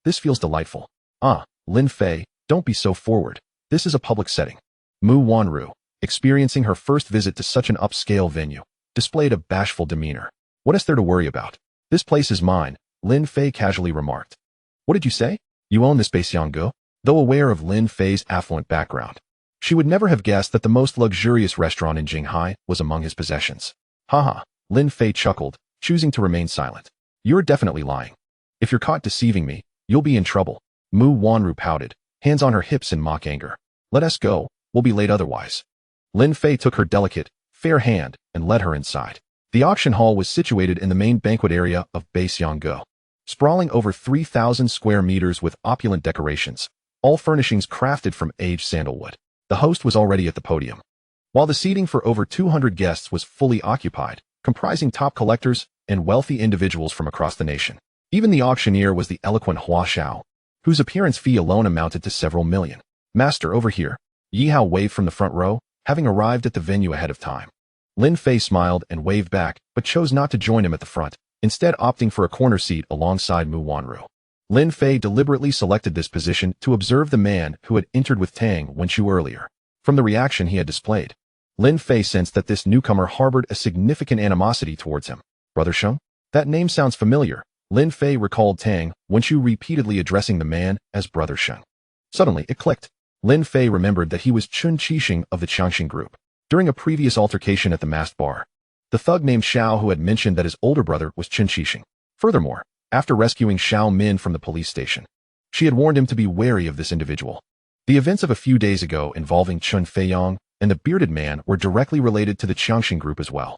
S1: This feels delightful. Ah, Lin Fei, don't be so forward. This is a public setting. Mu Wanru, experiencing her first visit to such an upscale venue, displayed a bashful demeanor. What is there to worry about? This place is mine, Lin Fei casually remarked. What did you say? You own this Balenciaga? Though aware of Lin Fei's affluent background, she would never have guessed that the most luxurious restaurant in Jinghai was among his possessions. Haha, Lin Fei chuckled, choosing to remain silent. You're definitely lying. If you're caught deceiving me, you'll be in trouble. Mu Wanru pouted, hands on her hips in mock anger. Let us go, we'll be late otherwise. Lin Fei took her delicate, fair hand and led her inside. The auction hall was situated in the main banquet area of Balenciaga, sprawling over 3,000 square meters with opulent decorations, all furnishings crafted from aged sandalwood. The host was already at the podium, while the seating for over 200 guests was fully occupied, comprising top collectors and wealthy individuals from across the nation. Even the auctioneer was the eloquent Hua Xiao, whose appearance fee alone amounted to several million. Master, over here. Yi Hao waved from the front row, having arrived at the venue ahead of time. Lin Fei smiled and waved back, but chose not to join him at the front, instead opting for a corner seat alongside Mu Wanru. Lin Fei deliberately selected this position to observe the man who had entered with Tang Wenshu earlier. From the reaction he had displayed, Lin Fei sensed that this newcomer harbored a significant animosity towards him. Brother Sheng? That name sounds familiar. Lin Fei recalled Tang Wenshu repeatedly addressing the man as Brother Sheng. Suddenly, it clicked. Lin Fei remembered that he was Qin Shixing of the Changxing group. During a previous altercation at the masked bar, the thug named Xiao who had mentioned that his older brother was Qin Shixing. Furthermore, after rescuing Xiao Min from the police station, she had warned him to be wary of this individual. The events of a few days ago involving Chun Feiyong and the bearded man were directly related to the Changxing group as well.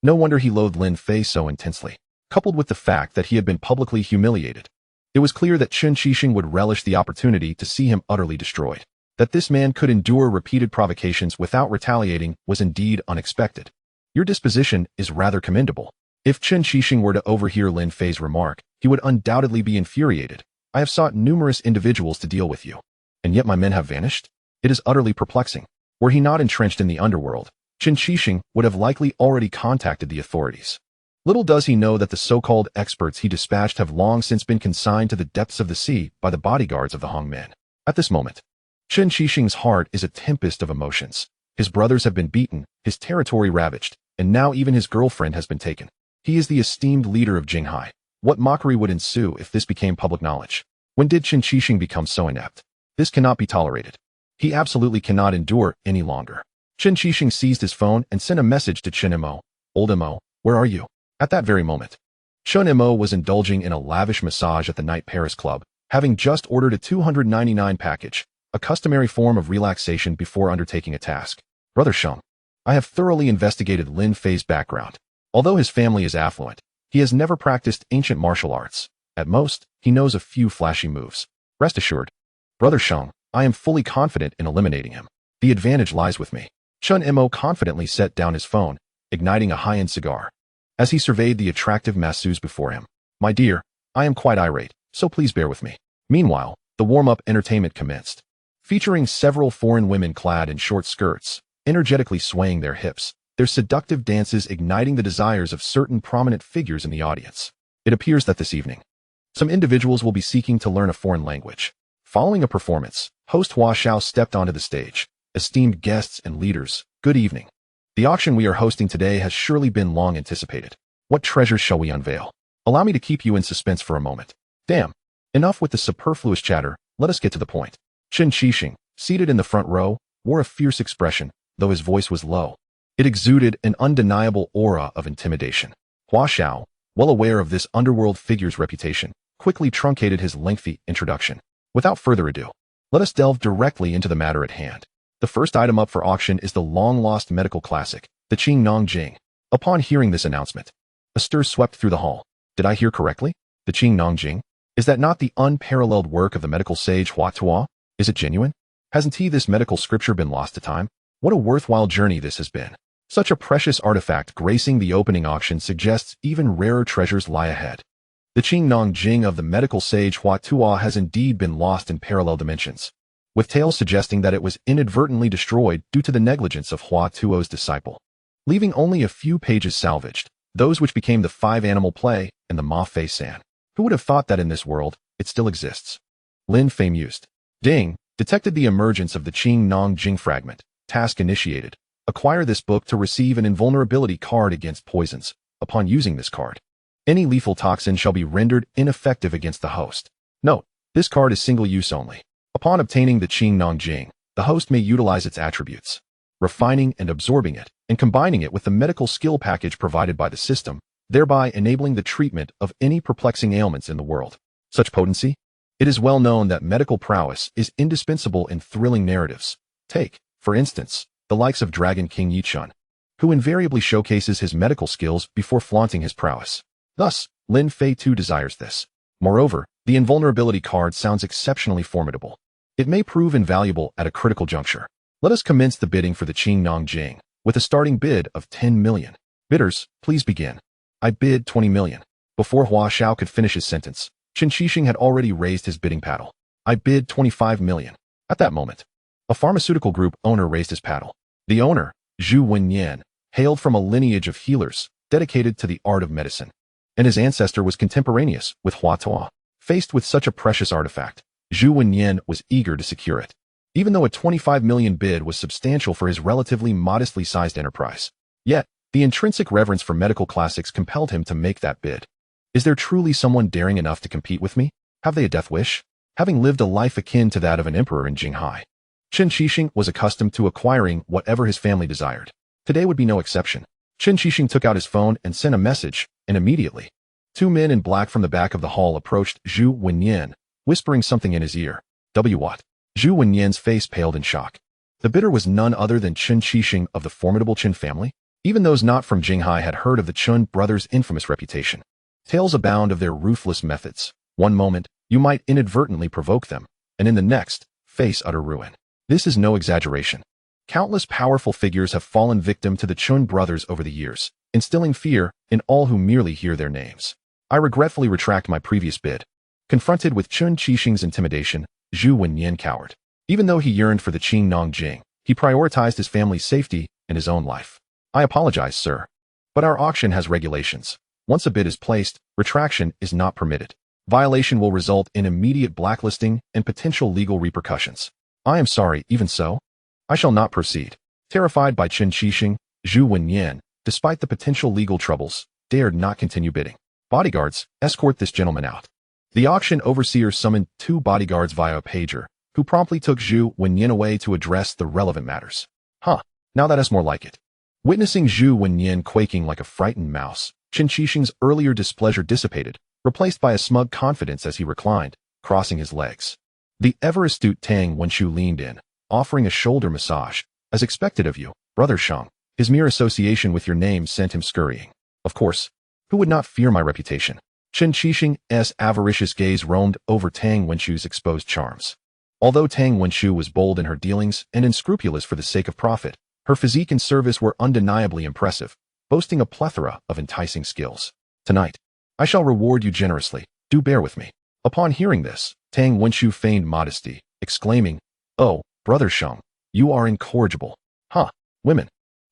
S1: No wonder he loathed Lin Fei so intensely. Coupled with the fact that he had been publicly humiliated, it was clear that Qin Shixing would relish the opportunity to see him utterly destroyed. That this man could endure repeated provocations without retaliating was indeed unexpected. Your disposition is rather commendable. If Qin Shixing were to overhear Lin Fei's remark, he would undoubtedly be infuriated. I have sought numerous individuals to deal with you, and yet my men have vanished? It is utterly perplexing. Were he not entrenched in the underworld, Qin Shixing would have likely already contacted the authorities. Little does he know that the so-called experts he dispatched have long since been consigned to the depths of the sea by the bodyguards of the Hongmen. At this moment, Qin Shixing's heart is a tempest of emotions. His brothers have been beaten, his territory ravaged, and now even his girlfriend has been taken. He is the esteemed leader of Jinghai. What mockery would ensue if this became public knowledge? When did Qin Shixing become so inept? This cannot be tolerated. He absolutely cannot endure any longer. Qin Shixing seized his phone and sent a message to Chen Mo. Old Mo, where are you? At that very moment, Chen Mo was indulging in a lavish massage at the Night Paris Club, having just ordered a 299 package, a customary form of relaxation before undertaking a task. Brother Sheng, I have thoroughly investigated Lin Fei's background. Although his family is affluent, he has never practiced ancient martial arts. At most, he knows a few flashy moves. Rest assured, Brother Sheng, I am fully confident in eliminating him. The advantage lies with me. Chen Mo confidently set down his phone, igniting a high-end cigar. As he surveyed the attractive masseuse before him, my dear, I am quite irate, so please bear with me. Meanwhile, the warm-up entertainment commenced, featuring several foreign women clad in short skirts, energetically swaying their hips, their seductive dances igniting the desires of certain prominent figures in the audience. It appears that this evening, some individuals will be seeking to learn a foreign language. Following a performance, host Hua Xiao stepped onto the stage. Esteemed guests and leaders, good evening. The auction we are hosting today has surely been long anticipated. What treasures shall we unveil? Allow me to keep you in suspense for a moment. Damn. Enough with the superfluous chatter, let us get to the point. Qin Shixing, seated in the front row, wore a fierce expression, though his voice was low. It exuded an undeniable aura of intimidation. Hua Xiao, well aware of this underworld figure's reputation, quickly truncated his lengthy introduction. Without further ado, let us delve directly into the matter at hand. The first item up for auction is the long-lost medical classic, the Qing Nong Jing. Upon hearing this announcement, a stir swept through the hall. Did I hear correctly? The Qing Nong Jing? Is that not the unparalleled work of the medical sage Hua Tuo? Is it genuine? Hasn't this medical scripture been lost to time? What a worthwhile journey this has been. Such a precious artifact gracing the opening auction suggests even rarer treasures lie ahead. The Qing Nong Jing of the medical sage Hua Tuo has indeed been lost in parallel dimensions, with tales suggesting that it was inadvertently destroyed due to the negligence of Hua Tuo's disciple, leaving only a few pages salvaged, those which became the 5-animal play and the Ma Fei San. Who would have thought that in this world, it still exists? Lin Fei mused. Ding, detected the emergence of the Qing Nong Jing fragment. Task initiated. Acquire this book to receive an invulnerability card against poisons. Upon using this card, any lethal toxin shall be rendered ineffective against the host. Note, this card is single use only. Upon obtaining the Qing Nong Jing, the host may utilize its attributes, refining and absorbing it, and combining it with the medical skill package provided by the system, thereby enabling the treatment of any perplexing ailments in the world. Such potency? It is well known that medical prowess is indispensable in thrilling narratives. Take, for instance, the likes of Dragon King Yichun, who invariably showcases his medical skills before flaunting his prowess. Thus, Lin Fei too desires this. Moreover, the invulnerability card sounds exceptionally formidable. It may prove invaluable at a critical juncture. Let us commence the bidding for the Qing Nong Jing, with a starting bid of 10 million. Bidders, please begin. I bid 20 million. Before Hua Xiao could finish his sentence, Qin Shixing had already raised his bidding paddle. I bid 25 million. At that moment, a pharmaceutical group owner raised his paddle. The owner, Zhu Wenyan, hailed from a lineage of healers dedicated to the art of medicine, and his ancestor was contemporaneous with Hua Tuo. Faced with such a precious artifact, Zhu Wenyan was eager to secure it, even though a 25 million bid was substantial for his relatively modestly sized enterprise. Yet, the intrinsic reverence for medical classics compelled him to make that bid. Is there truly someone daring enough to compete with me? Have they a death wish? Having lived a life akin to that of an emperor in Jinghai, Qin Shixing was accustomed to acquiring whatever his family desired. Today would be no exception. Qin Shixing took out his phone and sent a message, and immediately, 2 men in black from the back of the hall approached Zhu Wenyan, whispering something in his ear. What? Zhu Wenyan's face paled in shock. The bidder was none other than Qin Shixing of the formidable Qin family. Even those not from Jinghai had heard of the Qin brothers' infamous reputation. Tales abound of their ruthless methods. One moment, you might inadvertently provoke them, and in the next, face utter ruin. This is no exaggeration. Countless powerful figures have fallen victim to the Qin brothers over the years, instilling fear in all who merely hear their names. I regretfully retract my previous bid. Confronted with Qin Shixing's intimidation, Zhu Wenyan cowered. Even though he yearned for the Qing Nong Jing, he prioritized his family's safety in his own life. I apologize, sir. But our auction has regulations. Once a bid is placed, retraction is not permitted. Violation will result in immediate blacklisting and potential legal repercussions. I am sorry, even so, I shall not proceed. Terrified by Chen Qixing, Zhu Wenyan, despite the potential legal troubles, dared not continue bidding. Bodyguards, escort this gentleman out. The auction overseer summoned 2 bodyguards via a pager, who promptly took Zhu Wenyan away to address the relevant matters. Now that is more like it. Witnessing Zhu Wenyan quaking like a frightened mouse, Chen Qixing's earlier displeasure dissipated, replaced by a smug confidence as he reclined, crossing his legs. The ever-astute Tang Wenshu leaned in, offering a shoulder massage. As expected of you, Brother Shang, his mere association with your name sent him scurrying. Of course, who would not fear my reputation? Chen Qixing's avaricious gaze roamed over Tang Wenshu's exposed charms. Although Tang Wenshu was bold in her dealings and unscrupulous for the sake of profit, her physique and service were undeniably impressive, boasting a plethora of enticing skills. Tonight, I shall reward you generously. Do bear with me. Upon hearing this, Tang Wenshu feigned modesty, exclaiming, "Oh, Brother Shang, you are incorrigible." Women.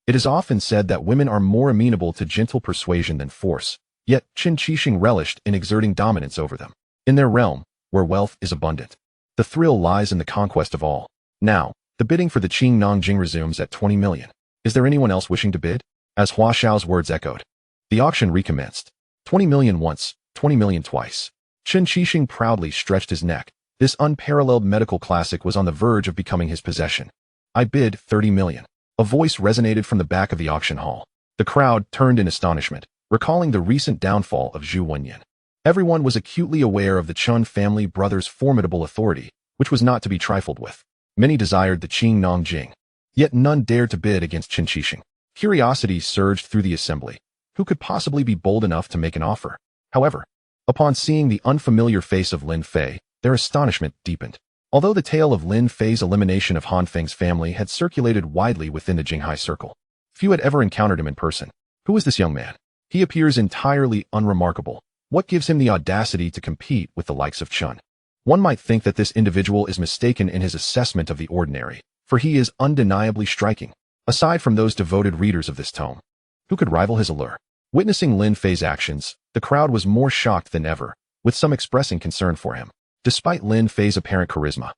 S1: It is often said that women are more amenable to gentle persuasion than force, yet Chen Qixing relished in exerting dominance over them. In their realm, where wealth is abundant, the thrill lies in the conquest of all. Now, the bidding for the Qing Nangjing resumes at 20 million. Is there anyone else wishing to bid? As Hua Xiao's words echoed, the auction recommenced. 20 million once, 20 million twice. Chen Qixing proudly stretched his neck. This unparalleled medical classic was on the verge of becoming his possession. I bid 30 million. A voice resonated from the back of the auction hall. The crowd turned in astonishment, recalling the recent downfall of Zhu Wenyan. Everyone was acutely aware of the Chun family brothers' formidable authority, which was not to be trifled with. Many desired the Qing Nangjing, yet none dared to bid against Chen Qixing. Curiosity surged through the assembly. Who could possibly be bold enough to make an offer? However, upon seeing the unfamiliar face of Lin Fei, their astonishment deepened. Although the tale of Lin Fei's elimination of Han Feng's family had circulated widely within the Jinghai circle, few had ever encountered him in person. Who is this young man? He appears entirely unremarkable. What gives him the audacity to compete with the likes of Chun? One might think that this individual is mistaken in his assessment of the ordinary, for he is undeniably striking. Aside from those devoted readers of this tome, who could rival his allure? Witnessing Lin Fei's actions, the crowd was more shocked than ever, with some expressing concern for him. Despite Lin Fei's apparent charisma,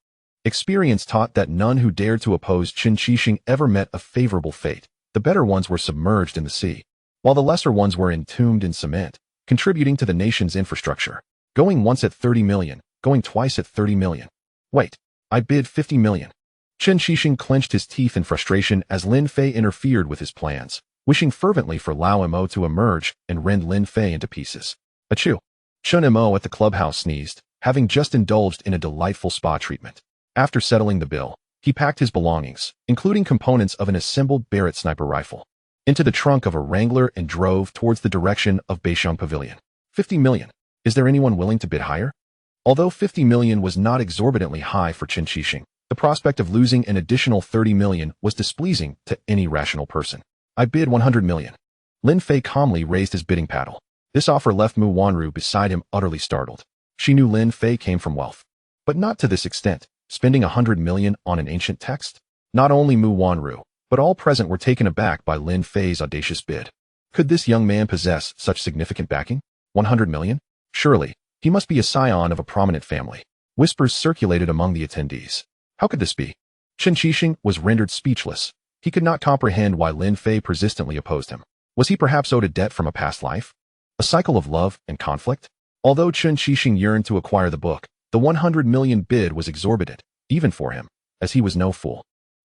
S1: experience taught that none who dared to oppose Chen Qixing ever met a favorable fate. The better ones were submerged in the sea, while the lesser ones were entombed in cement, contributing to the nation's infrastructure. Going once at 30 million, going twice at 30 million. Wait, I bid 50 million. Chen Qixing clenched his teeth in frustration as Lin Fei interfered with his plans, wishing fervently for Lao Mo to emerge and rend Lin Fei into pieces. Achoo! Chun Mo at the clubhouse sneezed, having just indulged in a delightful spa treatment. After settling the bill, he packed his belongings, including components of an assembled Barrett sniper rifle, into the trunk of a Wrangler and drove towards the direction of Beixiong Pavilion. 50 million. Is there anyone willing to bid higher? Although 50 million was not exorbitantly high for Chen Qixing, the prospect of losing an additional 30 million was displeasing to any rational person. I bid 100 million. Lin Fei calmly raised his bidding paddle. This offer left Mu Wanru beside him utterly startled. She knew Lin Fei came from wealth, but not to this extent, spending 100 million on an ancient text. Not only Mu Wanru, but all present were taken aback by Lin Fei's audacious bid. Could this young man possess such significant backing? 100 million? Surely, he must be a scion of a prominent family. Whispers circulated among the attendees. How could this be? Chen Qixing was rendered speechless. He could not comprehend why Lin Fei persistently opposed him. Was he perhaps owed a debt from a past life? A cycle of love and conflict? Although Chen Qixing yearned to acquire the book, the 100 million bid was exorbitant, even for him, as he was no fool.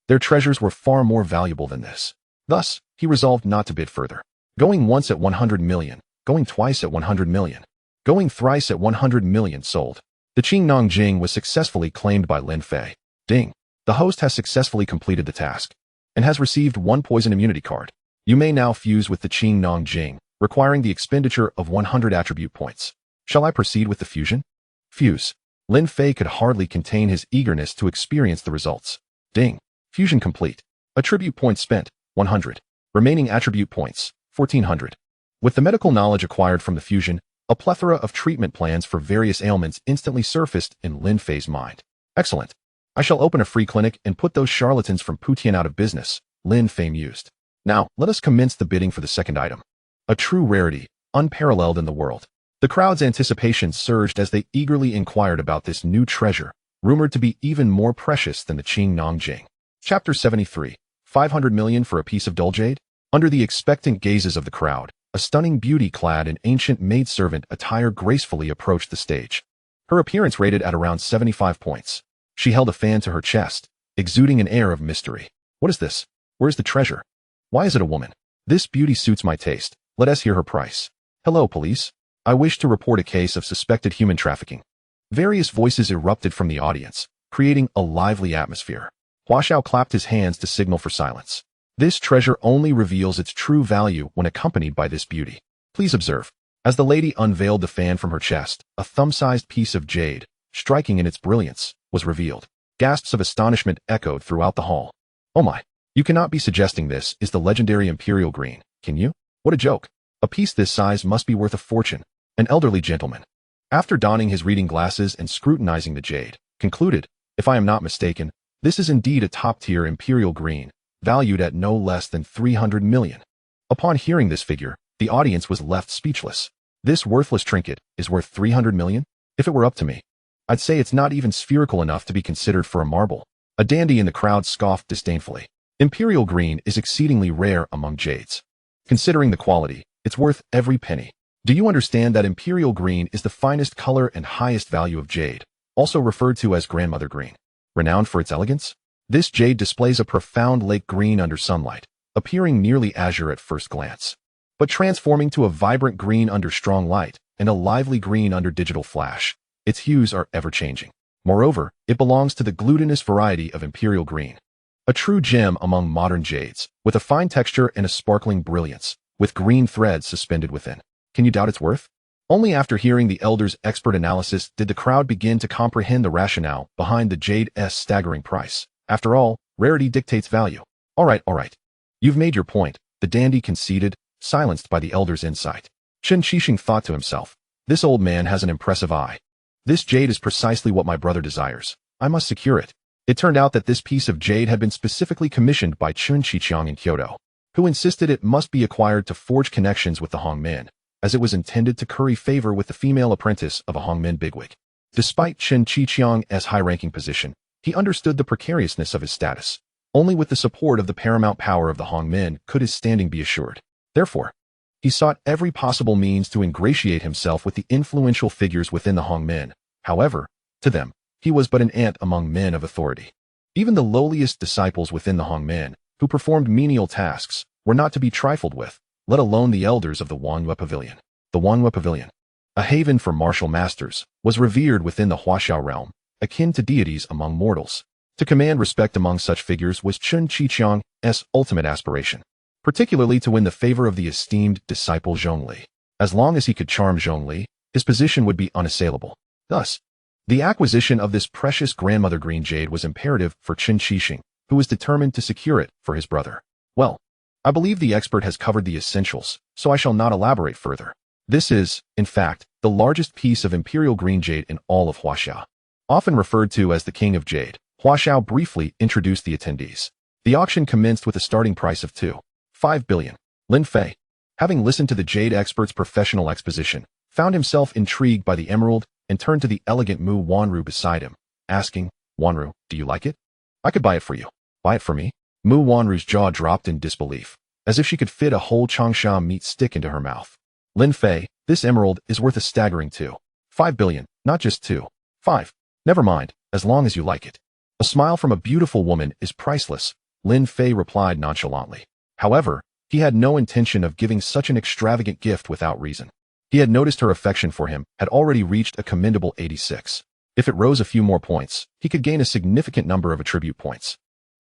S1: Their treasures were far more valuable than this. Thus, he resolved not to bid further. Going once at 100 million, going twice at 100 million, going thrice at 100 million sold. The Qing Nangjing was successfully claimed by Lin Fei. Ding. The host has successfully completed the task and has received 1 poison immunity card. You may now fuse with the Qing Nangjing, requiring the expenditure of 100 attribute points. Shall I proceed with the fusion? Fuse. Lin Fei could hardly contain his eagerness to experience the results. Ding. Fusion complete. Attribute points spent, 100. Remaining attribute points, 1400. With the medical knowledge acquired from the fusion, a plethora of treatment plans for various ailments instantly surfaced in Lin Fei's mind. Excellent. I shall open a free clinic and put those charlatans from Putian out of business, Lin Fei mused. Now, let us commence the bidding for the second item. A true rarity, unparalleled in the world. The crowd's anticipation surged as they eagerly inquired about this new treasure, rumored to be even more precious than the Qing Nong Jing. Chapter 73. 500 million for a piece of dull jade? Under the expectant gazes of the crowd, a stunning beauty clad in ancient maidservant attire gracefully approached the stage. Her appearance rated at around 75 points. She held a fan to her chest, exuding an air of mystery. What is this? Where's the treasure? Why is it a woman? This beauty suits my taste. Let us hear her price. Hello, police. I wish to report a case of suspected human trafficking. Various voices erupted from the audience, creating a lively atmosphere. Hua Xiao clapped his hands to signal for silence. This treasure only reveals its true value when accompanied by this beauty. Please observe. As the lady unveiled the fan from her chest, a thumb-sized piece of jade, striking in its brilliance, was revealed. Gasps of astonishment echoed throughout the hall. Oh my! You cannot be suggesting this is the legendary Imperial Green, can you? What a joke. A piece this size must be worth a fortune. An elderly gentleman, after donning his reading glasses and scrutinizing the jade, concluded, if I am not mistaken, this is indeed a top-tier Imperial Green, valued at no less than 300 million. Upon hearing this figure, the audience was left speechless. This worthless trinket is worth 300 million? If it were up to me, I'd say it's not even spherical enough to be considered for a marble. A dandy in the crowd scoffed disdainfully. Imperial Green is exceedingly rare among jades. Considering the quality, it's worth every penny. Do you understand that Imperial Green is the finest color and highest value of jade, also referred to as grandmother green? Renowned for its elegance, this jade displays a profound lake green under sunlight, appearing nearly azure at first glance, but transforming to a vibrant green under strong light and a lively green under digital flash. Its hues are ever-changing. Moreover, it belongs to the glutinous variety of Imperial Green, a true gem among modern jades, with a fine texture and a sparkling brilliance, with green threads suspended within. Can you doubt its worth? Only after hearing the elder's expert analysis did the crowd begin to comprehend the rationale behind the jade's staggering price. After all, rarity dictates value. All right. You've made your point, the dandy conceded, silenced by the elder's insight. Chen Qixing thought to himself, this old man has an impressive eye. This jade is precisely what my brother desires. I must secure it. It turned out that this piece of jade had been specifically commissioned by Chun Qiqiang in Kyoto, who insisted it must be acquired to forge connections with the Hongmen, as it was intended to curry favor with the female apprentice of a Hongmen bigwig. Despite Chen Qiqiang's high-ranking position, he understood the precariousness of his status. Only with the support of the paramount power of the Hongmen could his standing be assured. Therefore, he sought every possible means to ingratiate himself with the influential figures within the Hongmen. However, to them, he was but an ant among men of authority. Even the lowliest disciples within the Hongmen, who performed menial tasks, were not to be trifled with, let alone the elders of the Wangyue Pavilion. The Wangyue Pavilion, a haven for martial masters, was revered within the Huaxiao realm, akin to deities among mortals. To command respect among such figures was Chun Qiqiang's ultimate aspiration, particularly to win the favor of the esteemed disciple Zhongli. As long as he could charm Zhongli, his position would be unassailable. Thus, the acquisition of this precious grandmother green jade was imperative for Chen Qixing, who was determined to secure it for his brother. Well, I believe the expert has covered the essentials, so I shall not elaborate further. This is, in fact, the largest piece of Imperial Green jade in all of Huaxia. Often referred to as the King of Jade, Huaxiao briefly introduced the attendees. The auction commenced with a starting price of 2.5 billion. Lin Fei, having listened to the jade expert's professional exposition, found himself intrigued by the emerald and turned to the elegant Mu Wanru beside him, asking, Wanru, do you like it? I could buy it for you. Buy it for me? Mu Wanru's jaw dropped in disbelief, as if she could fit a whole Changsha meat stick into her mouth. Lin Fei, this emerald is worth a staggering 2.5 billion, not just 2.5. Never mind, as long as you like it. A smile from a beautiful woman is priceless, Lin Fei replied nonchalantly. However, he had no intention of giving such an extravagant gift without reason. He had noticed her affection for him had already reached a commendable 86. If it rose a few more points, he could gain a significant number of attribute points.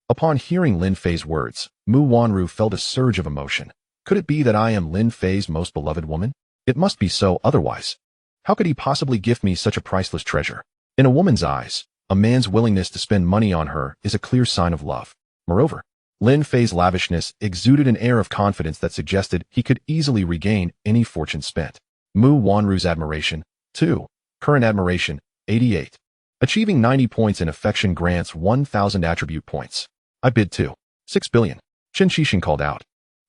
S1: Upon hearing Lin Fei's words, Mu Wanru felt a surge of emotion. Could it be that I am Lin Fei's most beloved woman? It must be so, otherwise. How could he possibly gift me such a priceless treasure? In a woman's eyes, a man's willingness to spend money on her is a clear sign of love. Moreover, Lin Fei's lavishness exuded an air of confidence that suggested he could easily regain any fortune spent. Mu Wanru's admiration, too. Current admiration, 88. Achieving 90 points in affection grants 1,000 attribute points. I bid 2.6 billion. Chen Qixing called out.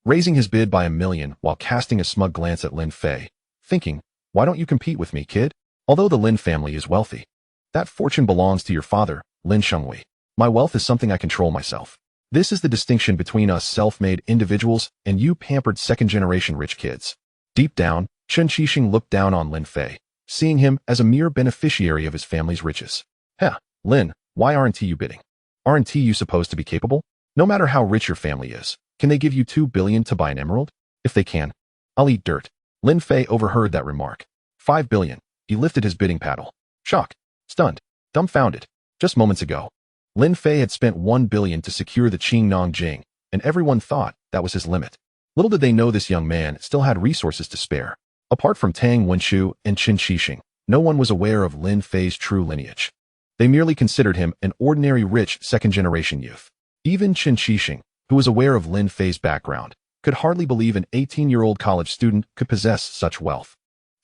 S1: raising his bid by 1 million while casting a smug glance at Lin Fei, thinking, why don't you compete with me, kid? Although the Lin family is wealthy, that fortune belongs to your father, Lin Shengwei. My wealth is something I control myself. This is the distinction between us self-made individuals and you pampered second-generation rich kids. Deep down, Chen Qixing looked down on Lin Fei, seeing him as a mere beneficiary of his family's riches. Heh, Lin, why aren't you bidding? Aren't you supposed to be capable? No matter how rich your family is, can they give you 2 billion to buy an emerald? If they can, I'll eat dirt. Lin Fei overheard that remark. 5 billion. He lifted his bidding paddle. Shocked, stunned, dumbfounded. Just moments ago, Lin Fei had spent 1 billion to secure the Qingnong Jing, and everyone thought that was his limit. Little did they know this young man still had resources to spare. Apart from Tang Wenqiu and Chen Qixing, no one was aware of Lin Fei's true lineage. They merely considered him an ordinary rich second-generation youth. Even Chen Qixing, who was aware of Lin Fei's background, could hardly believe an 18-year-old college student could possess such wealth.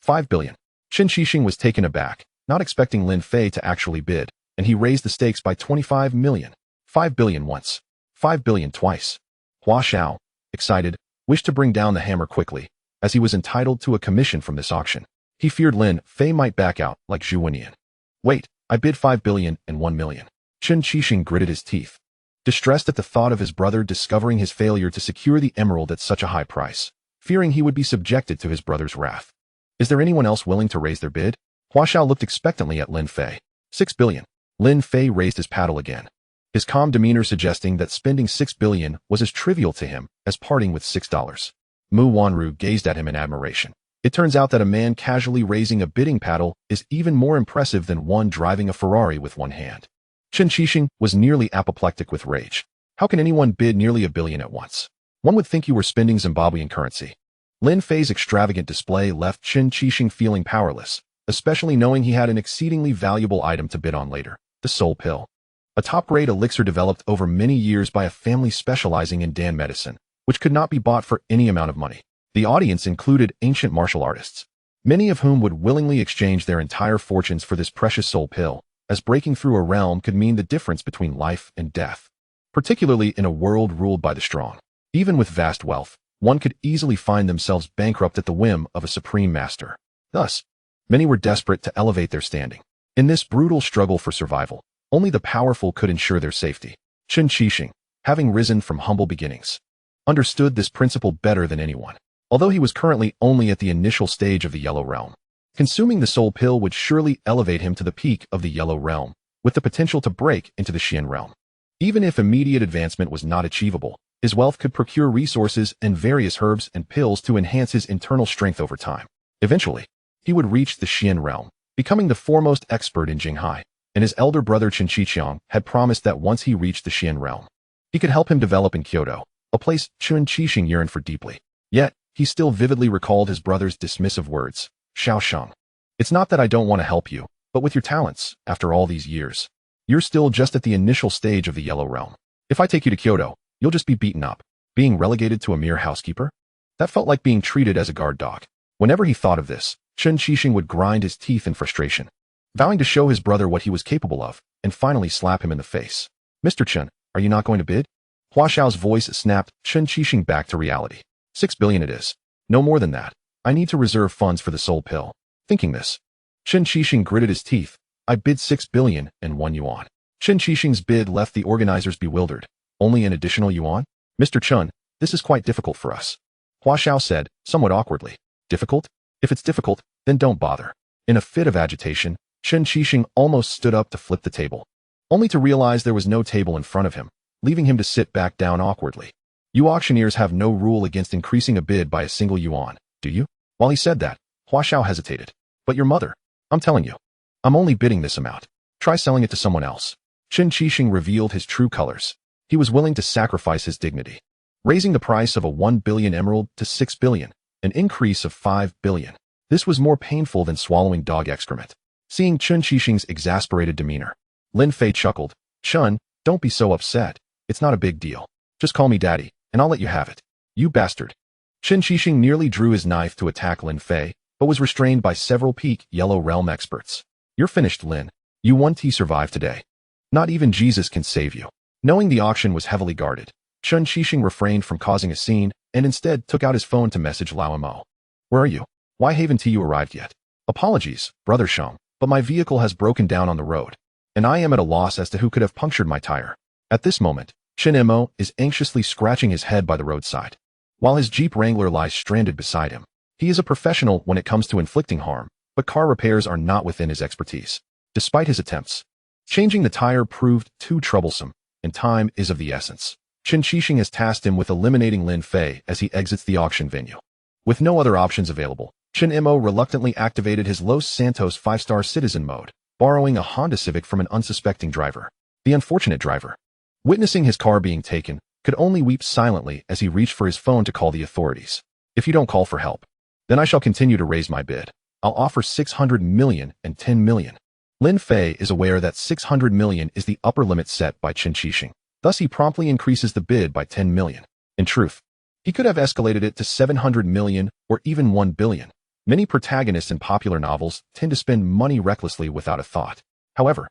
S1: 5 billion. Chen Qixing was taken aback, not expecting Lin Fei to actually bid, and he raised the stakes by 25 million. 5 billion once. 5 billion twice. Hua Xiao, excited, wished to bring down the hammer quickly, as he was entitled to a commission from this auction. He feared Lin Fei might back out like Zhu Wenian. Wait, I bid 5 billion and 1 million. Chen Qixing gritted his teeth, distressed at the thought of his brother discovering his failure to secure the emerald at such a high price, fearing he would be subjected to his brother's wrath. Is there anyone else willing to raise their bid? Hua Xiao looked expectantly at Lin Fei. 6 billion. Lin Fei raised his paddle again, his calm demeanor suggesting that spending 6 billion was as trivial to him as parting with $6. Mu Wanru gazed at him in admiration. It turns out that a man casually raising a bidding paddle is even more impressive than one driving a Ferrari with one hand. Chen Qixing was nearly apoplectic with rage. How can anyone bid nearly 1 billion at once? One would think you were spending Zimbabwean currency. Lin Fei's extravagant display left Chen Qixing feeling powerless, especially knowing he had an exceedingly valuable item to bid on later. The Soul Pill. A top-grade elixir developed over many years by a family specializing in Dan medicine, which could not be bought for any amount of money. The audience included ancient martial artists, many of whom would willingly exchange their entire fortunes for this precious soul pill, as breaking through a realm could mean the difference between life and death, particularly in a world ruled by the strong. Even with vast wealth, one could easily find themselves bankrupt at the whim of a supreme master. Thus, many were desperate to elevate their standing. In this brutal struggle for survival, only the powerful could ensure their safety. Chen Qixing, having risen from humble beginnings, understood this principle better than anyone. Although he was currently only at the initial stage of the Yellow Realm, consuming the soul pill would surely elevate him to the peak of the Yellow Realm, with the potential to break into the Xian Realm. Even if immediate advancement was not achievable, his wealth could procure resources and various herbs and pills to enhance his internal strength over time. Eventually, he would reach the Xian Realm, becoming the foremost expert in Jinghai, and his elder brother Chen Qiqiang had promised that once he reached the Xian Realm, he could help him develop in Kyoto, a place Chen Qixing yearned for deeply. Yet, he still vividly recalled his brother's dismissive words. Xiao Sheng. It's not that I don't want to help you, but with your talents, after all these years, you're still just at the initial stage of the Yellow Realm. If I take you to Kyoto, you'll just be beaten up, being relegated to a mere housekeeper. That felt like being treated as a guard dog. Whenever he thought of this, Chen Qixing would grind his teeth in frustration, vowing to show his brother what he was capable of, and finally slap him in the face. Mr. Chen, are you not going to bid? Hua Xiao's voice snapped Chen Qixing back to reality. 6 billion it is. No more than that. I need to reserve funds for the soul pill. Thinking this, Chen Qixing gritted his teeth. I bid 6 billion and 1 yuan. Chen Qixing's bid left the organizers bewildered. Only an additional yuan? Mr. Chen, this is quite difficult for us. Hua Xiao said, somewhat awkwardly. Difficult? If it's difficult, then don't bother. In a fit of agitation, Chen Qixing almost stood up to flip the table, only to realize there was no table in front of him, leaving him to sit back down awkwardly. You auctioneers have no rule against increasing a bid by a single yuan, do you? While he said that, Hua Xiao hesitated. But your mother, I'm telling you, I'm only bidding this amount. Try selling it to someone else. Chen Qixing revealed his true colors. He was willing to sacrifice his dignity, raising the price of a 1 billion emerald to 6 billion, an increase of 5 billion. This was more painful than swallowing dog excrement. Seeing Chen Qixing's exasperated demeanor, Lin Fei chuckled. Chen, don't be so upset. It's not a big deal. Just call me daddy, and I'll let you have it. You bastard. Chen Qixing nearly drew his knife to attack Lin Fei, but was restrained by several peak Yellow Realm experts. You're finished, Lin. You won't survive today. Not even Jesus can save you. Knowing the auction was heavily guarded, Chen Qixing refrained from causing a scene and instead took out his phone to message Lao Mo. Where are you? Why haven't you arrived yet? Apologies, Brother Sheng, but my vehicle has broken down on the road, and I am at a loss as to who could have punctured my tire. At this moment, Chen Mo is anxiously scratching his head by the roadside, while his Jeep Wrangler lies stranded beside him. He is a professional when it comes to inflicting harm, but car repairs are not within his expertise. Despite his attempts, changing the tire proved too troublesome, and time is of the essence. Chen Qixing has tasked him with eliminating Lin Fei as he exits the auction venue. With no other options available, Chen Mo reluctantly activated his Los Santos 5-star citizen mode, borrowing a Honda Civic from an unsuspecting driver. The unfortunate driver, witnessing his car being taken, could only weep silently as he reached for his phone to call the authorities. If you don't call for help, then I shall continue to raise my bid. I'll offer 600 million and 10 million. Lin Fei is aware that 600 million is the upper limit set by Chen Qixing. Thus he promptly increases the bid by 10 million. In truth, he could have escalated it to 700 million or even 1 billion. Many protagonists in popular novels tend to spend money recklessly without a thought. However,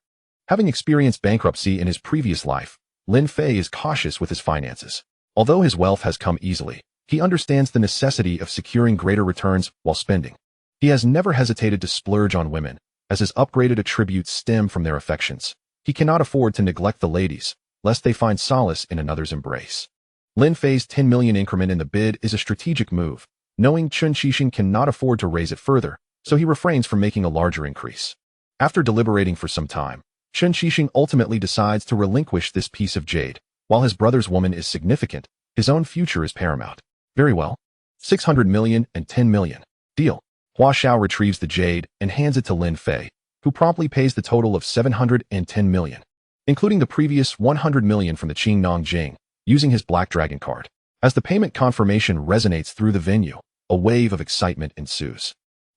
S1: having experienced bankruptcy in his previous life, Lin Fei is cautious with his finances. Although his wealth has come easily, he understands the necessity of securing greater returns while spending. He has never hesitated to splurge on women, as his upgraded attributes stem from their affections. He cannot afford to neglect the ladies, lest they find solace in another's embrace. Lin Fei's 10 million increment in the bid is a strategic move, knowing Chen Qixing cannot afford to raise it further, so he refrains from making a larger increase. After deliberating for some time, Chen Qixing ultimately decides to relinquish this piece of jade. While his brother's woman is significant, his own future is paramount. Very well. 600 million and 10 million. Deal. Hua Xiao retrieves the jade and hands it to Lin Fei, who promptly pays the total of 710 million, including the previous 100 million from the Qingnong Jing, using his Black Dragon card. As the payment confirmation resonates through the venue, a wave of excitement ensues.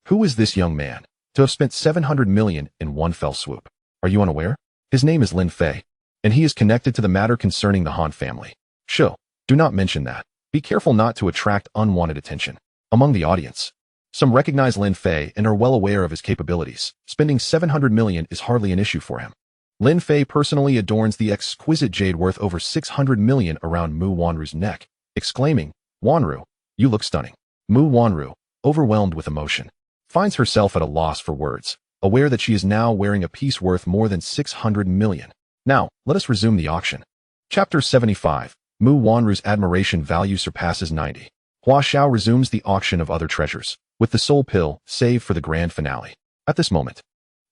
S1: Who is this young man to have spent 700 million in one fell swoop? Are you unaware? His name is Lin Fei, and he is connected to the matter concerning the Han family. Shoo, do not mention that. Be careful not to attract unwanted attention among the audience. Some recognize Lin Fei and are well aware of his capabilities. Spending 700 million is hardly an issue for him. Lin Fei personally adorns the exquisite jade worth over 600 million around Mu Wanru's neck, exclaiming, "Wanru, you look stunning." Mu Wanru, overwhelmed with emotion, finds herself at a loss for words, aware that she is now wearing a piece worth more than 600 million. Now, let us resume the auction. Chapter 75. Mu Wanru's admiration value surpasses 90. Hua Xiao resumes the auction of other treasures, with the soul pill saved for the grand finale. At this moment,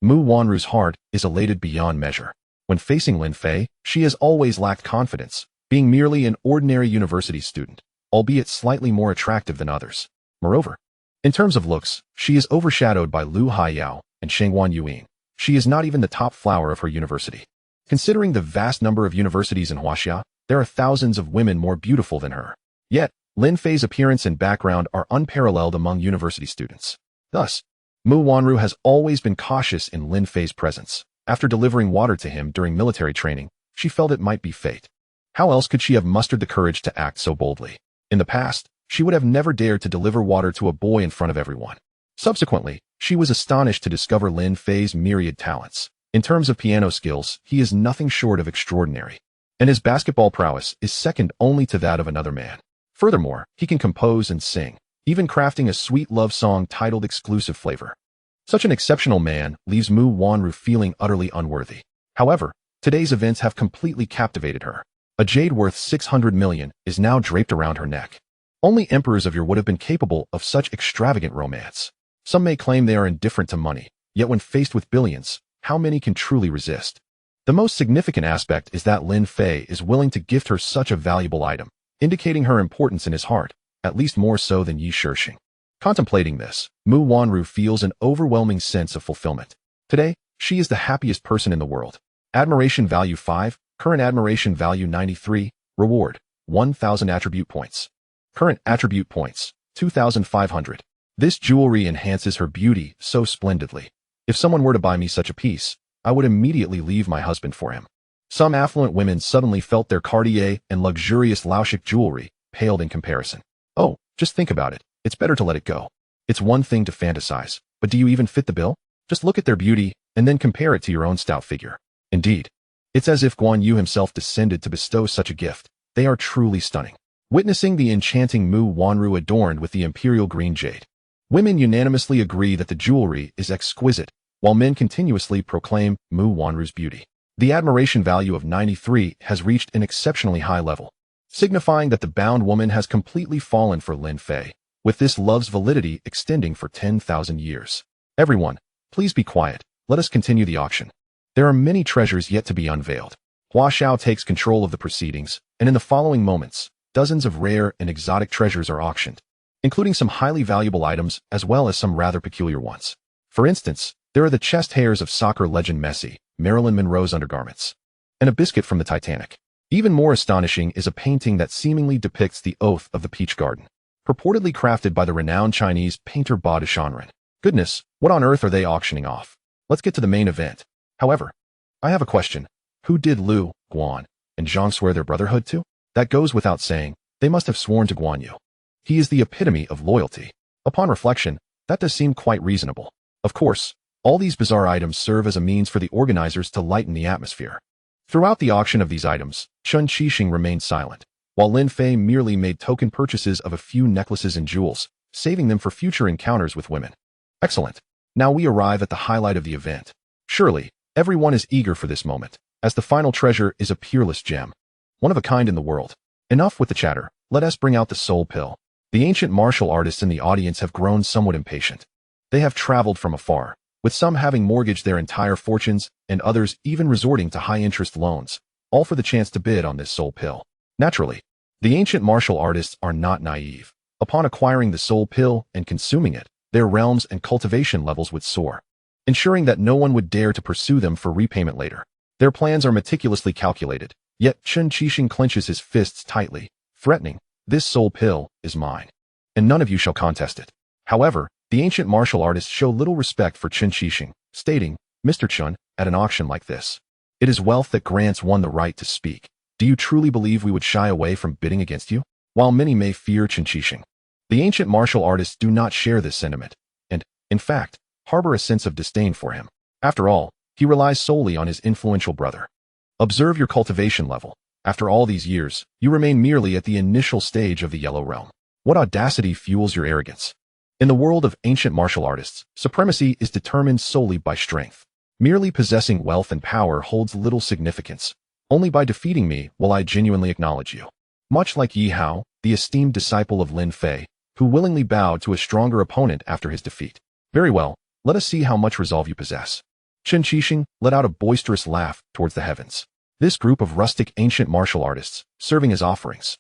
S1: Mu Wanru's heart is elated beyond measure. When facing Lin Fei, she has always lacked confidence, being merely an ordinary university student, albeit slightly more attractive than others. Moreover, in terms of looks, she is overshadowed by Lu Haiyao and Shengguan Yuan. She is not even the top flower of her university. Considering the vast number of universities in Huaxia, there are thousands of women more beautiful than her. Yet, Lin Fei's appearance and background are unparalleled among university students. Thus, Mu Wanru has always been cautious in Lin Fei's presence. After delivering water to him during military training, she felt it might be fate. How else could she have mustered the courage to act so boldly? In the past, she would have never dared to deliver water to a boy in front of everyone. Subsequently, she was astonished to discover Lin Fei's myriad talents. In terms of piano skills, he is nothing short of extraordinary, and his basketball prowess is second only to that of another man. Furthermore, he can compose and sing, even crafting a sweet love song titled Exclusive Flavor. Such an exceptional man leaves Mu Wanru feeling utterly unworthy. However, today's events have completely captivated her. A jade worth 600 million is now draped around her neck. Only emperors of yore would have been capable of such extravagant romance. Some may claim they are indifferent to money, yet when faced with billions, how many can truly resist? The most significant aspect is that Lin Fei is willing to gift her such a valuable item, indicating her importance in his heart, at least more so than Yi Shixing. Contemplating this, Mu Wanru feels an overwhelming sense of fulfillment. Today, she is the happiest person in the world. Admiration value 5, current admiration value 93, reward, 1,000 attribute points. Current attribute points, 2,500. This jewelry enhances her beauty so splendidly. If someone were to buy me such a piece, I would immediately leave my husband for him. Some affluent women suddenly felt their Cartier and luxurious Laoshik jewelry paled in comparison. Oh, just think about it. It's better to let it go. It's one thing to fantasize, but do you even fit the bill? Just look at their beauty and then compare it to your own stout figure. Indeed, it's as if Guan Yu himself descended to bestow such a gift. they are truly stunning. Witnessing the enchanting Mu Wanru adorned with the imperial green jade, women unanimously agree that the jewelry is exquisite, while men continuously proclaim Mu Wanru's beauty. The admiration value of 93 has reached an exceptionally high level, signifying that the bound woman has completely fallen for Lin Fei, with this love's validity extending for 10,000 years. Everyone, please be quiet. Let us continue the auction. There are many treasures yet to be unveiled. Hua Xiao takes control of the proceedings, and in the following moments, dozens of rare and exotic treasures are auctioned, including some highly valuable items as well as some rather peculiar ones. For instance, there are the chest hairs of soccer legend Messi, Marilyn Monroe's undergarments, and a biscuit from the Titanic. Even more astonishing is a painting that seemingly depicts the oath of the Peach Garden, purportedly crafted by the renowned Chinese painter Ba Shanren. Goodness, what on earth are they auctioning off? Let's get to the main event. However, I have a question. Who did Lu, Guan, and Zhang swear their brotherhood to? That goes without saying. They must have sworn to Guan Yu. He is the epitome of loyalty. Upon reflection, that does seem quite reasonable. Of course, all these bizarre items serve as a means for the organizers to lighten the atmosphere. Throughout the auction of these items, Chen Qixing remained silent, while Lin Fei merely made token purchases of a few necklaces and jewels, saving them for future encounters with women. Excellent. Now we arrive at the highlight of the event. Surely, everyone is eager for this moment, as the final treasure is a peerless gem, one of a kind in the world. Enough with the chatter, let us bring out the soul pill. The ancient martial artists in the audience have grown somewhat impatient. They have traveled from afar, with some having mortgaged their entire fortunes and others even resorting to high-interest loans, all for the chance to bid on this soul pill. Naturally, the ancient martial artists are not naive. Upon acquiring the soul pill and consuming it, their realms and cultivation levels would soar, ensuring that no one would dare to pursue them for repayment later. Their plans are meticulously calculated, yet Chen Qixing clenches his fists tightly, threatening, "This soul pill is mine, and none of you shall contest it." However, the ancient martial artists show little respect for Chen Qixing, stating, "Mr. Chen, at an auction like this, it is wealth that grants one the right to speak. Do you truly believe we would shy away from bidding against you?" While many may fear Chen Qixing, the ancient martial artists do not share this sentiment, and, in fact, harbor a sense of disdain for him. After all, he relies solely on his influential brother. Observe your cultivation level. After all these years, you remain merely at the initial stage of the Yellow Realm. What audacity fuels your arrogance? In the world of ancient martial artists, supremacy is determined solely by strength. Merely possessing wealth and power holds little significance. Only by defeating me will I genuinely acknowledge you. Much like Yi Hao, the esteemed disciple of Lin Fei, who willingly bowed to a stronger opponent after his defeat. Very well, let us see how much resolve you possess. Chen Qixing let out a boisterous laugh towards the heavens. This group of rustic ancient martial artists, serving as offerings,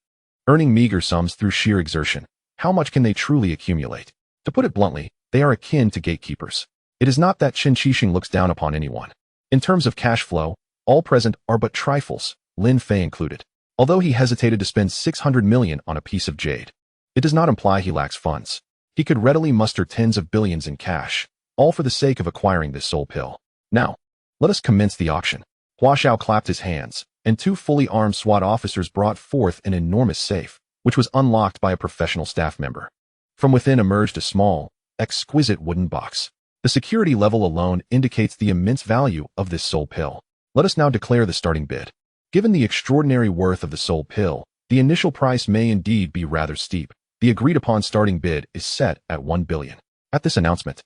S1: earning meager sums through sheer exertion, how much can they truly accumulate? To put it bluntly, they are akin to gatekeepers. It is not that Chen Qixing looks down upon anyone. In terms of cash flow, all present are but trifles, Lin Fei included. Although he hesitated to spend 600 million on a piece of jade, it does not imply he lacks funds. He could readily muster tens of billions in cash, all for the sake of acquiring this soul pill. Now, let us commence the auction. Hua Xiao clapped his hands, and two fully armed SWAT officers brought forth an enormous safe, which was unlocked by a professional staff member. From within emerged a small, exquisite wooden box. The security level alone indicates the immense value of this soul pill. Let us now declare the starting bid. Given the extraordinary worth of the soul pill, the initial price may indeed be rather steep. The agreed-upon starting bid is set at 1 billion. At this announcement,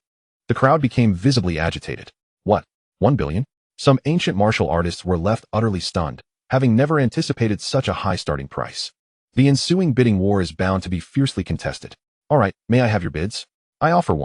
S1: the crowd became visibly agitated. What? 1 billion? Some ancient martial artists were left utterly stunned, having never anticipated such a high starting price. The ensuing bidding war is bound to be fiercely contested. All right, may I have your bids? I offer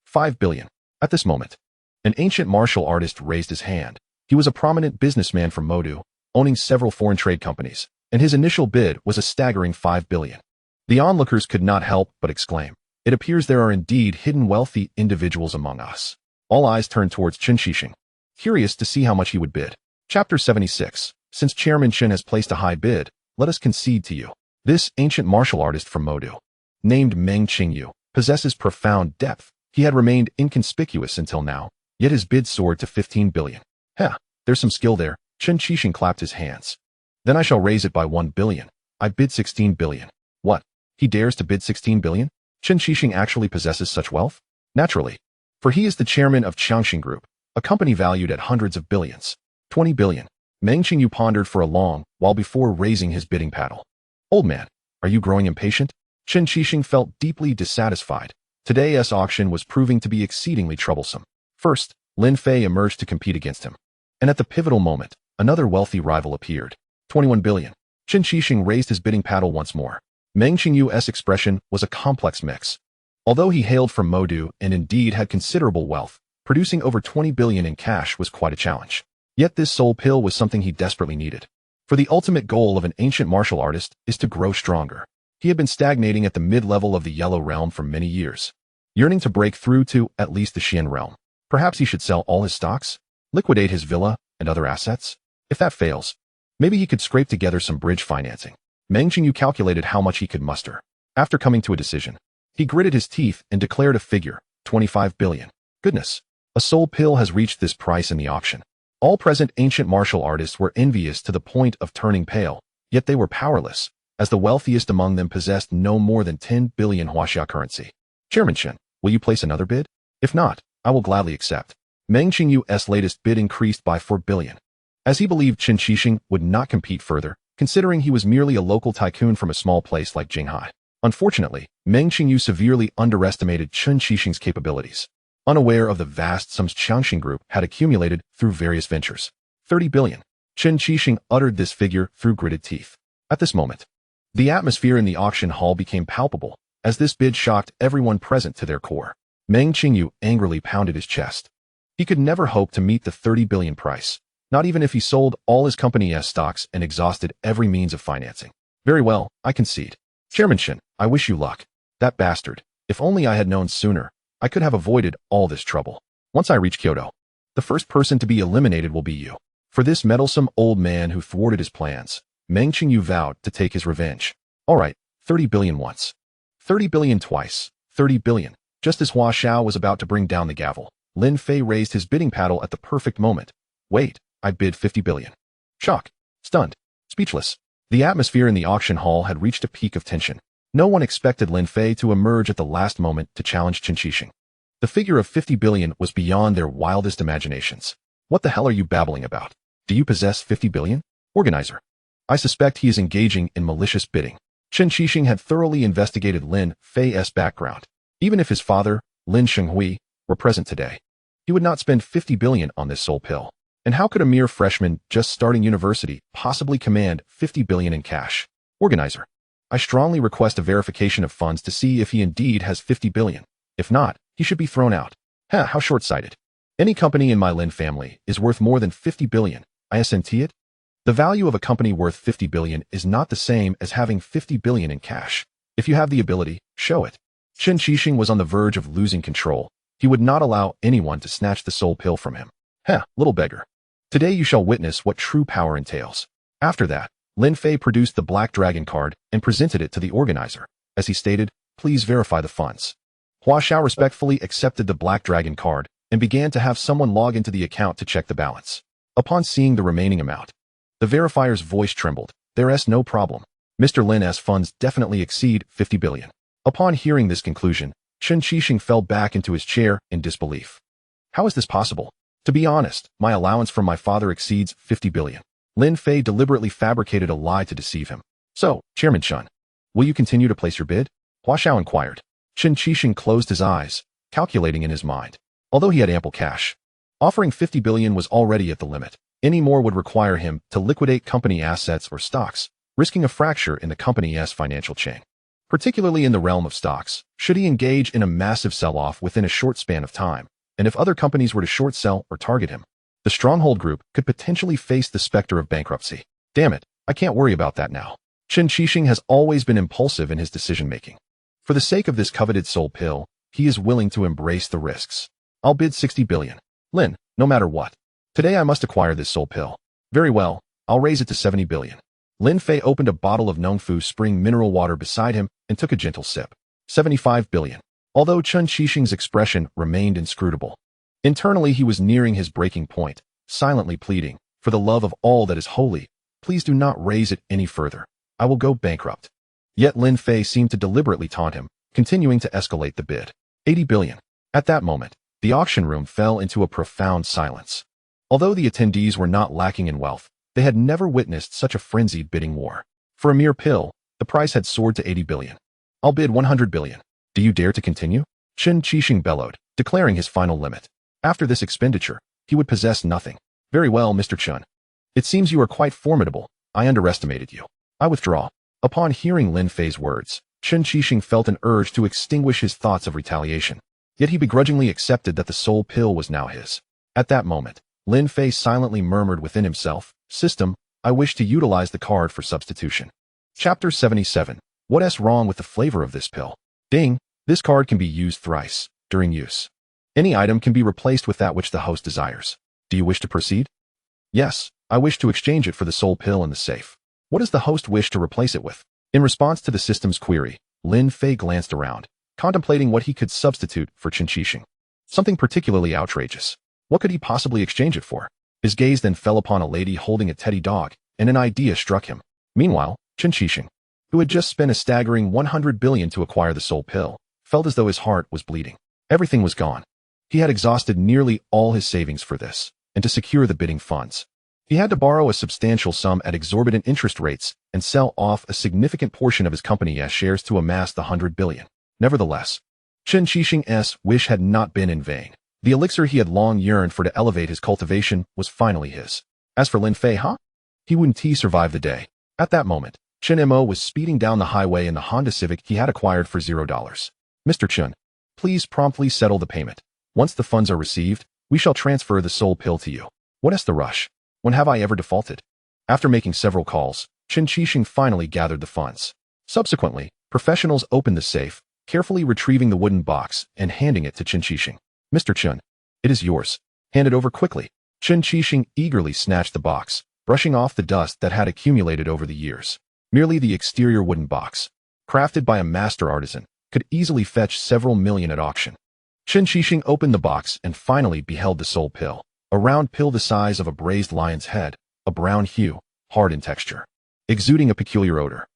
S1: 5 billion. At this moment, an ancient martial artist raised his hand. He was a prominent businessman from Modu, owning several foreign trade companies, and his initial bid was a staggering 5 billion. The onlookers could not help but exclaim, "It appears there are indeed hidden wealthy individuals among us." All eyes turned towards Chen Qixing, curious to see how much he would bid. Chapter 76. Since Chairman Chen has placed a high bid, let us concede to you. This ancient martial artist from Modu, named Meng Qingyu, possesses profound depth. He had remained inconspicuous until now, yet his bid soared to 15 billion. Heh, there's some skill there. Chen Qixing clapped his hands. Then I shall raise it by 1 billion. I bid 16 billion. What? He dares to bid 16 billion? Chen Qixing actually possesses such wealth? Naturally, for he is the chairman of Changxing Group, a company valued at hundreds of billions. 20 billion. Meng Qingyu pondered for a long while before raising his bidding paddle. Old man, are you growing impatient? Chen Qixing felt deeply dissatisfied. Today's auction was proving to be exceedingly troublesome. First, Lin Fei emerged to compete against him. And at the pivotal moment, another wealthy rival appeared. 21 billion. Chen Qixing raised his bidding paddle once more. Meng Qingyu's expression was a complex mix. Although he hailed from Modu and indeed had considerable wealth, producing over 20 billion in cash was quite a challenge. Yet this soul pill was something he desperately needed. For the ultimate goal of an ancient martial artist is to grow stronger. He had been stagnating at the mid-level of the Yellow Realm for many years, yearning to break through to at least the Xian Realm. Perhaps he should sell all his stocks, liquidate his villa and other assets. If that fails, maybe he could scrape together some bridge financing. Meng Qingyu calculated how much he could muster. After coming to a decision, he gritted his teeth and declared a figure, 25 billion. Goodness, a soul pill has reached this price in the auction. All present ancient martial artists were envious to the point of turning pale, yet they were powerless, as the wealthiest among them possessed no more than 10 billion Huaxia currency. Chairman Chen, will you place another bid? If not, I will gladly accept. Meng Qingyu's latest bid increased by 4 billion. As he believed Chen Qixing would not compete further, considering he was merely a local tycoon from a small place like Jinghai. Unfortunately, Meng Qingyu severely underestimated Chen Qixing's capabilities. Unaware of the vast sums Changxing Group had accumulated through various ventures. 30 billion. Chen Qixing uttered this figure through gritted teeth. At this moment, the atmosphere in the auction hall became palpable, as this bid shocked everyone present to their core. Meng Qingyu angrily pounded his chest. He could never hope to meet the 30 billion price, not even if he sold all his company's stocks and exhausted every means of financing. Very well, I concede. Chairman Chen, I wish you luck. That bastard. If only I had known sooner, I could have avoided all this trouble. Once I reach Kyoto, the first person to be eliminated will be you. For this meddlesome old man who thwarted his plans, Meng Qingyu vowed to take his revenge. All right, 30 billion once. 30 billion twice. 30 billion. Just as Hua Xiao was about to bring down the gavel, Lin Fei raised his bidding paddle at the perfect moment. Wait, I bid 50 billion. Shock. Stunned. Speechless. The atmosphere in the auction hall had reached a peak of tension. No one expected Lin Fei to emerge at the last moment to challenge Chen Qixing. The figure of 50 billion was beyond their wildest imaginations. What the hell are you babbling about? Do you possess 50 billion? Organizer. I suspect he is engaging in malicious bidding. Chen Qixing had thoroughly investigated Lin Fei's background. Even if his father, Lin Shenghui, were present today, he would not spend 50 billion on this soul pill. And how could a mere freshman just starting university possibly command 50 billion in cash? Organizer. I strongly request a verification of funds to see if he indeed has 50 billion. If not, he should be thrown out. How short-sighted. Any company in my Lin family is worth more than 50 billion. Isn't it? The value of a company worth 50 billion is not the same as having 50 billion in cash. If you have the ability, show it. Chen Qixing was on the verge of losing control. He would not allow anyone to snatch the soul pill from him. Little beggar. Today you shall witness what true power entails. After that, Lin Fei produced the Black Dragon card and presented it to the organizer. As he stated, please verify the funds. Hua Xiao respectfully accepted the Black Dragon card and began to have someone log into the account to check the balance. Upon seeing the remaining amount, the verifier's voice trembled. There's no problem. Mr. Lin's funds definitely exceed 50 billion. Upon hearing this conclusion, Chen Qixing fell back into his chair in disbelief. How is this possible? To be honest, my allowance from my father exceeds 50 billion. Lin Fei deliberately fabricated a lie to deceive him. So, Chairman Chen, will you continue to place your bid? Hua Xiao inquired. Chen Qixing closed his eyes, calculating in his mind. Although he had ample cash, offering 50 billion was already at the limit. Any more would require him to liquidate company assets or stocks, risking a fracture in the company's financial chain. Particularly in the realm of stocks, should he engage in a massive sell-off within a short span of time, and if other companies were to short sell or target him, the Stronghold Group could potentially face the specter of bankruptcy. Damn it, I can't worry about that now. Chen Qixing has always been impulsive in his decision-making. For the sake of this coveted soul pill, he is willing to embrace the risks. I'll bid 60 billion. Lin, no matter what. Today I must acquire this soul pill. Very well, I'll raise it to 70 billion. Lin Fei opened a bottle of Nongfu spring mineral water beside him and took a gentle sip. 75 billion. Although Chen Qixing's expression remained inscrutable. Internally he was nearing his breaking point, silently pleading, for the love of all that is holy, please do not raise it any further. I will go bankrupt. Yet Lin Fei seemed to deliberately taunt him, continuing to escalate the bid. 80 billion. At that moment, the auction room fell into a profound silence. Although the attendees were not lacking in wealth, they had never witnessed such a frenzied bidding war. For a mere pill, The price had soared to 80 billion. I'll bid 100 billion. Do you dare to continue? Chen Qixing bellowed, declaring his final limit. After this expenditure, he would possess nothing. Very well, Mr. Chen. It seems you are quite formidable. I underestimated you. I withdraw. Upon hearing Lin Fei's words, Chen Qixing felt an urge to extinguish his thoughts of retaliation. Yet he begrudgingly accepted that the soul pill was now his. At that moment, Lin Fei silently murmured within himself, "System, I wish to utilize the card for substitution." Chapter 77. What's wrong with the flavor of this pill? Ding! This card can be used thrice. During use, any item can be replaced with that which the host desires. Do you wish to proceed? Yes, I wish to exchange it for the soul pill in the safe. What does the host wish to replace it with? In response to the system's query, Lin Fei glanced around, contemplating what he could substitute for Chen Qixing. Something particularly outrageous. What could he possibly exchange it for? His gaze then fell upon a lady holding a teddy dog, and an idea struck him. Meanwhile, Chen Qixing, who had just spent a staggering 100 billion to acquire the soul pill, felt as though his heart was bleeding. Everything was gone. He had exhausted nearly all his savings for this, and to secure the bidding funds, he had to borrow a substantial sum at exorbitant interest rates and sell off a significant portion of his company as shares to amass the 100 billion. Nevertheless, Chen Qixing's wish had not been in vain. The elixir he had long yearned for to elevate his cultivation was finally his. As for Lin Fei, he wouldn't survive the day. At that moment, Chen Mo was speeding down the highway in the Honda Civic he had acquired for $0. Mr. Chen, please promptly settle the payment. Once the funds are received, we shall transfer the soul pill to you. What is the rush? When have I ever defaulted? After making several calls, Chen Qixing finally gathered the funds. Subsequently, professionals opened the safe, carefully retrieving the wooden box and handing it to Chen Qixing. Mr. Chen, it is yours. Hand it over quickly. Chen Qixing eagerly snatched the box, brushing off the dust that had accumulated over the years. Merely the exterior wooden box, crafted by a master artisan, could easily fetch several million at auction. Chen Qixing opened the box and finally beheld the soul pill, a round pill the size of a braised lion's head, a brown hue, hard in texture, exuding a peculiar odor.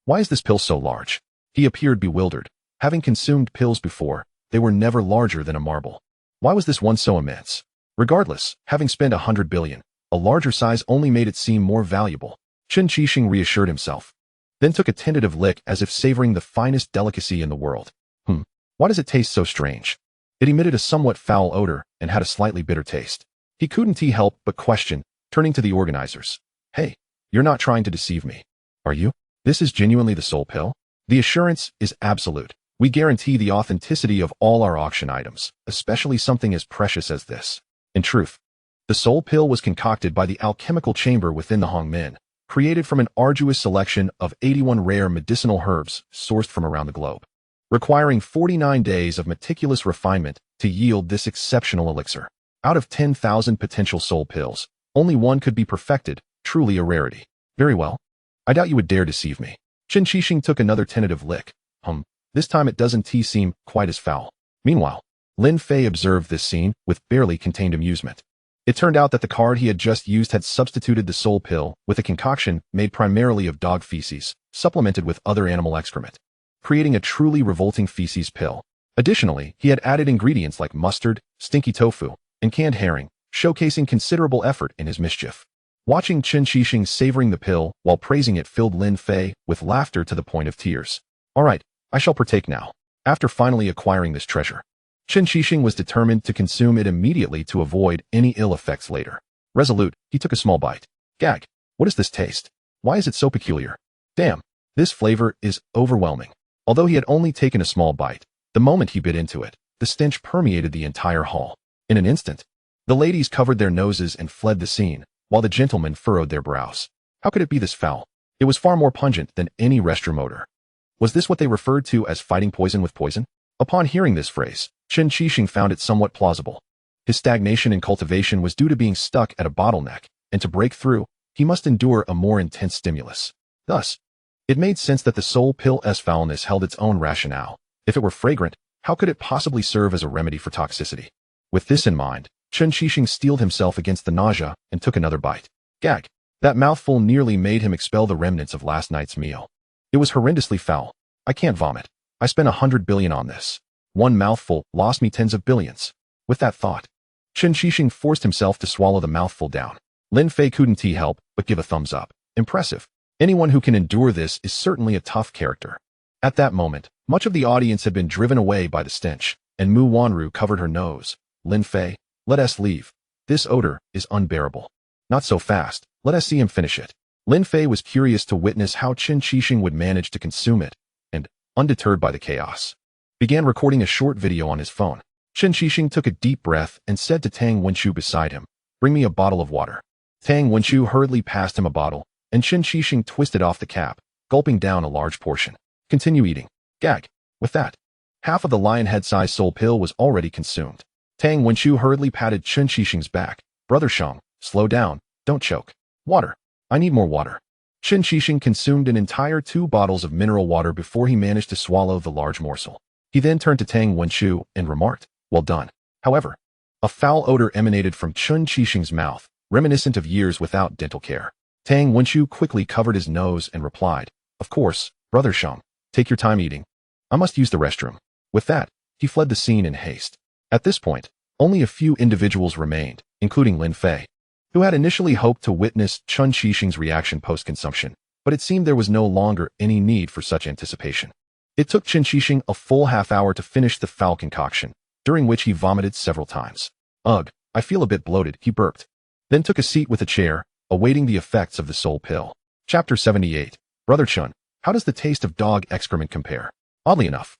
S1: Why is this pill so large? He appeared bewildered. Having consumed pills before, they were never larger than a marble. Why was this one so immense? Regardless, having spent 100 billion, a larger size only made it seem more valuable. Chen Qixing reassured himself, then took a tentative lick as if savoring the finest delicacy in the world. Why does it taste so strange? It emitted a somewhat foul odor and had a slightly bitter taste. He couldn't help but question, turning to the organizers. Hey, you're not trying to deceive me, are you? This is genuinely the soul pill? The assurance is absolute. We guarantee the authenticity of all our auction items, especially something as precious as this. In truth, the soul pill was concocted by the alchemical chamber within the Hongmen, created from an arduous selection of 81 rare medicinal herbs sourced from around the globe, requiring 49 days of meticulous refinement to yield this exceptional elixir. Out of 10,000 potential soul pills, only one could be perfected, truly a rarity. Very well. I doubt you would dare deceive me. Chen Qixing took another tentative lick. This time it doesn't seem quite as foul. Meanwhile, Lin Fei observed this scene with barely contained amusement. It turned out that the card he had just used had substituted the soul pill with a concoction made primarily of dog feces, supplemented with other animal excrement, creating a truly revolting feces pill. Additionally, he had added ingredients like mustard, stinky tofu, and canned herring, showcasing considerable effort in his mischief. Watching Chen Qixing savoring the pill while praising it filled Lin Fei with laughter to the point of tears. All right, I shall partake now. After finally acquiring this treasure, Chen Qixing was determined to consume it immediately to avoid any ill effects later. Resolute, he took a small bite. Gag, what does this taste? Why is it so peculiar? Damn, this flavor is overwhelming. Although he had only taken a small bite, the moment he bit into it, the stench permeated the entire hall. In an instant, the ladies covered their noses and fled the scene, while the gentlemen furrowed their brows. How could it be this foul? It was far more pungent than any restroom odor. Was this what they referred to as fighting poison with poison? Upon hearing this phrase, Chen Qixing found it somewhat plausible. His stagnation in cultivation was due to being stuck at a bottleneck, and to break through, he must endure a more intense stimulus. Thus, it made sense that the soul pill's foulness held its own rationale. If it were fragrant, how could it possibly serve as a remedy for toxicity? With this in mind, Chen Qixing steeled himself against the nausea and took another bite. Gag. That mouthful nearly made him expel the remnants of last night's meal. It was horrendously foul. I can't vomit. I spent 100 billion on this. One mouthful lost me tens of billions. With that thought, Chen Qixing forced himself to swallow the mouthful down. Lin Fei couldn't help but give a thumbs up. Impressive. Anyone who can endure this is certainly a tough character. At that moment, much of the audience had been driven away by the stench, and Mu Wanru covered her nose. Lin Fei, let us leave. This odor is unbearable. Not so fast, let us see him finish it. Lin Fei was curious to witness how Qin Shixing would manage to consume it, and, undeterred by the chaos, began recording a short video on his phone. Qin Shixing took a deep breath and said to Tang Wenchu beside him, "Bring me a bottle of water." Tang Wenchu hurriedly passed him a bottle, and Qin Shixing twisted off the cap, gulping down a large portion. "Continue eating." Gag. With that, half of the lion head-sized soul pill was already consumed. Tang Wenchu hurriedly patted Qin Shixing's back. "Brother Shang, slow down, don't choke. Water. I need more water." Qin Shixing consumed an entire 2 bottles of mineral water before he managed to swallow the large morsel. He then turned to Tang Wenchu and remarked, "Well done." However, a foul odor emanated from Qin Shixing's mouth, reminiscent of years without dental care. Tang Wenchu quickly covered his nose and replied, "Of course, Brother Shang, take your time eating. I must use the restroom." With that, he fled the scene in haste. At this point, only a few individuals remained, including Lin Fei, who had initially hoped to witness Qin Shixing's reaction post-consumption, but it seemed there was no longer any need for such anticipation. It took Qin Shixing a full half-hour to finish the foul concoction, during which he vomited several times. "Ugh, I feel a bit bloated," he burped, then took a seat with a chair, awaiting the effects of the soul pill. Chapter 78. Brother Chun, how does the taste of dog excrement compare? Oddly enough,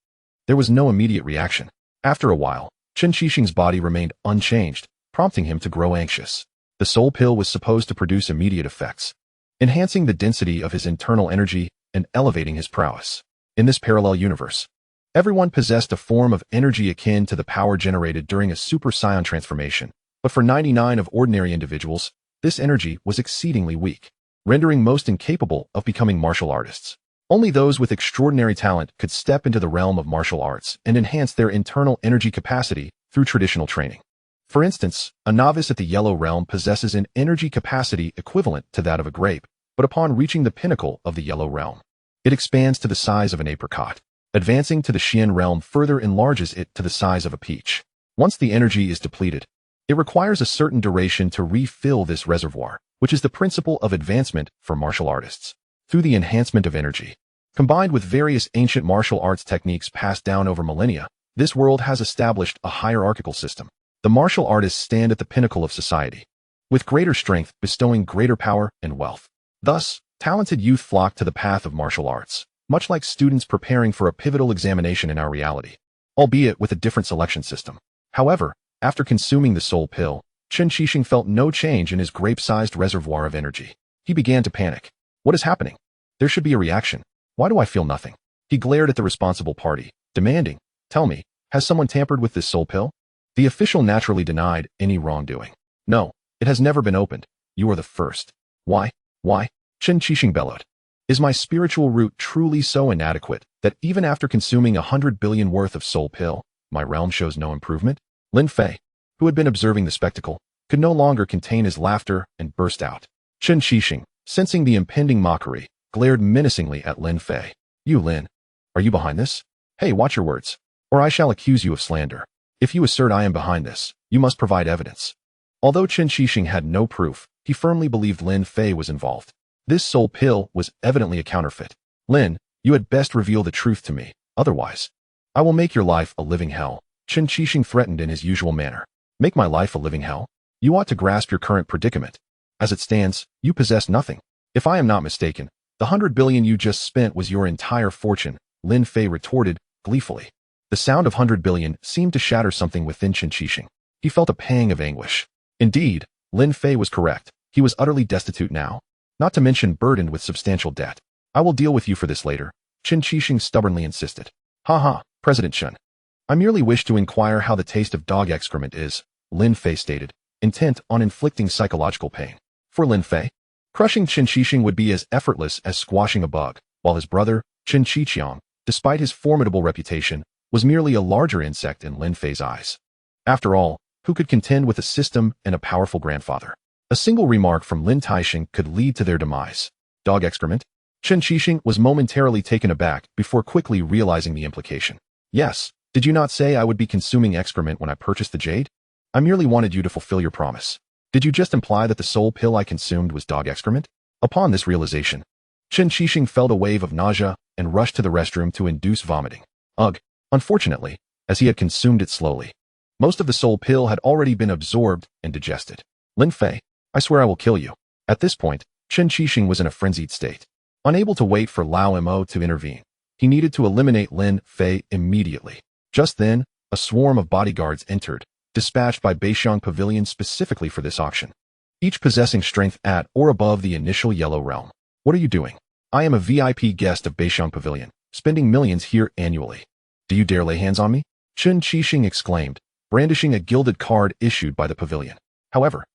S1: there was no immediate reaction. After a while, Qin Shixing's body remained unchanged, prompting him to grow anxious. The soul pill was supposed to produce immediate effects, enhancing the density of his internal energy and elevating his prowess. In this parallel universe, everyone possessed a form of energy akin to the power generated during a Super Saiyan transformation, but for 99 of ordinary individuals, this energy was exceedingly weak, rendering most incapable of becoming martial artists. Only those with extraordinary talent could step into the realm of martial arts and enhance their internal energy capacity through traditional training. For instance, a novice at the Yellow Realm possesses an energy capacity equivalent to that of a grape, but upon reaching the pinnacle of the Yellow Realm, it expands to the size of an apricot. Advancing to the Xian Realm further enlarges it to the size of a peach. Once the energy is depleted, it requires a certain duration to refill this reservoir, which is the principle of advancement for martial artists. Through the enhancement of energy, combined with various ancient martial arts techniques passed down over millennia, this world has established a hierarchical system. The martial artists stand at the pinnacle of society, with greater strength bestowing greater power and wealth. Thus, talented youth flock to the path of martial arts, much like students preparing for a pivotal examination in our reality, albeit with a different selection system. However, after consuming the soul pill, Qin Shixing felt no change in his grape-sized reservoir of energy. He began to panic. What is happening? There should be a reaction. Why do I feel nothing? He glared at the responsible party, demanding, "Tell me, has someone tampered with this soul pill?" The official naturally denied any wrongdoing. "No, it has never been opened. You are the first." Why? Qin Shixing bellowed. Is my spiritual root truly so inadequate that even after consuming 100 billion worth of soul pill, my realm shows no improvement? Lin Fei, who had been observing the spectacle, could no longer contain his laughter and burst out. Qin Shixing, sensing the impending mockery, glared menacingly at Lin Fei. "You, Lin, are you behind this? Hey, watch your words, or I shall accuse you of slander. If you assert I am behind this, you must provide evidence." Although Qin Shixing had no proof, he firmly believed Lin Fei was involved. This soul pill was evidently a counterfeit. "Lin, you had best reveal the truth to me, otherwise I will make your life a living hell," Qin Shixing threatened in his usual manner. "Make my life a living hell? You ought to grasp your current predicament. As it stands, you possess nothing. If I am not mistaken, the 100 billion you just spent was your entire fortune," Lin Fei retorted gleefully. The sound of 100 billion seemed to shatter something within Qin Shixing. He felt a pang of anguish. Indeed, Lin Fei was correct. He was utterly destitute now, not to mention burdened with substantial debt. "I will deal with you for this later," Qin Shixing stubbornly insisted. "Ha, President Chun. I merely wish to inquire how the taste of dog excrement is," Lin Fei stated, intent on inflicting psychological pain. For Lin Fei, crushing Qin Shixing would be as effortless as squashing a bug, while his brother, Qin Shiqiang, despite his formidable reputation, was merely a larger insect in Lin Fei's eyes. After all, who could contend with a system and a powerful grandfather? A single remark from Lin Taixing could lead to their demise. Dog excrement? Qin Shixing was momentarily taken aback before quickly realizing the implication. "Yes, did you not say I would be consuming excrement when I purchased the jade? I merely wanted you to fulfill your promise. Did you just imply that the soul pill I consumed was dog excrement?" Upon this realization, Chen Qixing felt a wave of nausea and rushed to the restroom to induce vomiting. Ugh. Unfortunately, as he had consumed it slowly, most of the soul pill had already been absorbed and digested. Lin Fei, I swear I will kill you. At this point, Chen Qixing was in a frenzied state. Unable to wait for Lao Mo to intervene, he needed to eliminate Lin Fei immediately. Just then, a swarm of bodyguards entered, dispatched by Beixiang Pavilion specifically for this auction, each possessing strength at or above the initial yellow realm. What are you doing? I am a VIP guest of Beixiang Pavilion, spending millions here annually. Do you dare lay hands on me? Chen Qixing exclaimed, brandishing a gilded card issued by the pavilion. However,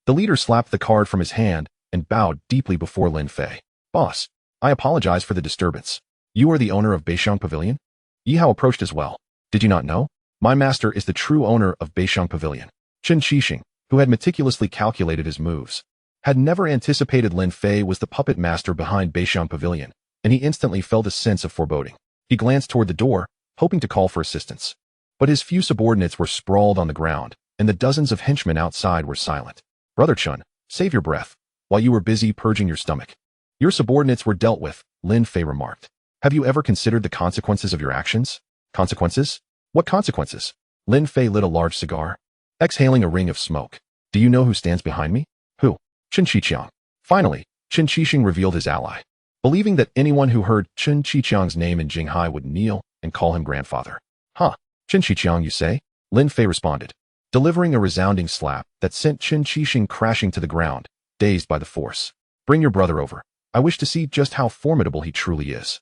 S1: the leader slapped the card from his hand and bowed deeply before Lin Fei. Boss, I apologize for the disturbance. You are the owner of Beixiang Pavilion? Yi Hao approached as well. Did you not know? My master is the true owner of Beixiang Pavilion. Chen Qixing, who had meticulously calculated his moves, had never anticipated Lin Fei was the puppet master behind Beixiang Pavilion, and he instantly felt a sense of foreboding. He glanced toward the door, hoping to call for assistance. But his few subordinates were sprawled on the ground, and the dozens of henchmen outside were silent. Brother Chun, save your breath, while you were busy purging your stomach. Your subordinates were dealt with, Lin Fei remarked. Have you ever considered the consequences of your actions? Consequences? What consequences? Lin Fei lit a large cigar, exhaling a ring of smoke. Do you know who stands behind me? Who? Chen Qiqiang. Finally, Chen Qixing revealed his ally, believing that anyone who heard Chen Qiqiang's name in Jinghai would kneel and call him grandfather. Huh, Chen Qiqiang you say? Lin Fei responded, delivering a resounding slap that sent Chen Qixing crashing to the ground, dazed by the force. Bring your brother over. I wish to see just how formidable he truly is.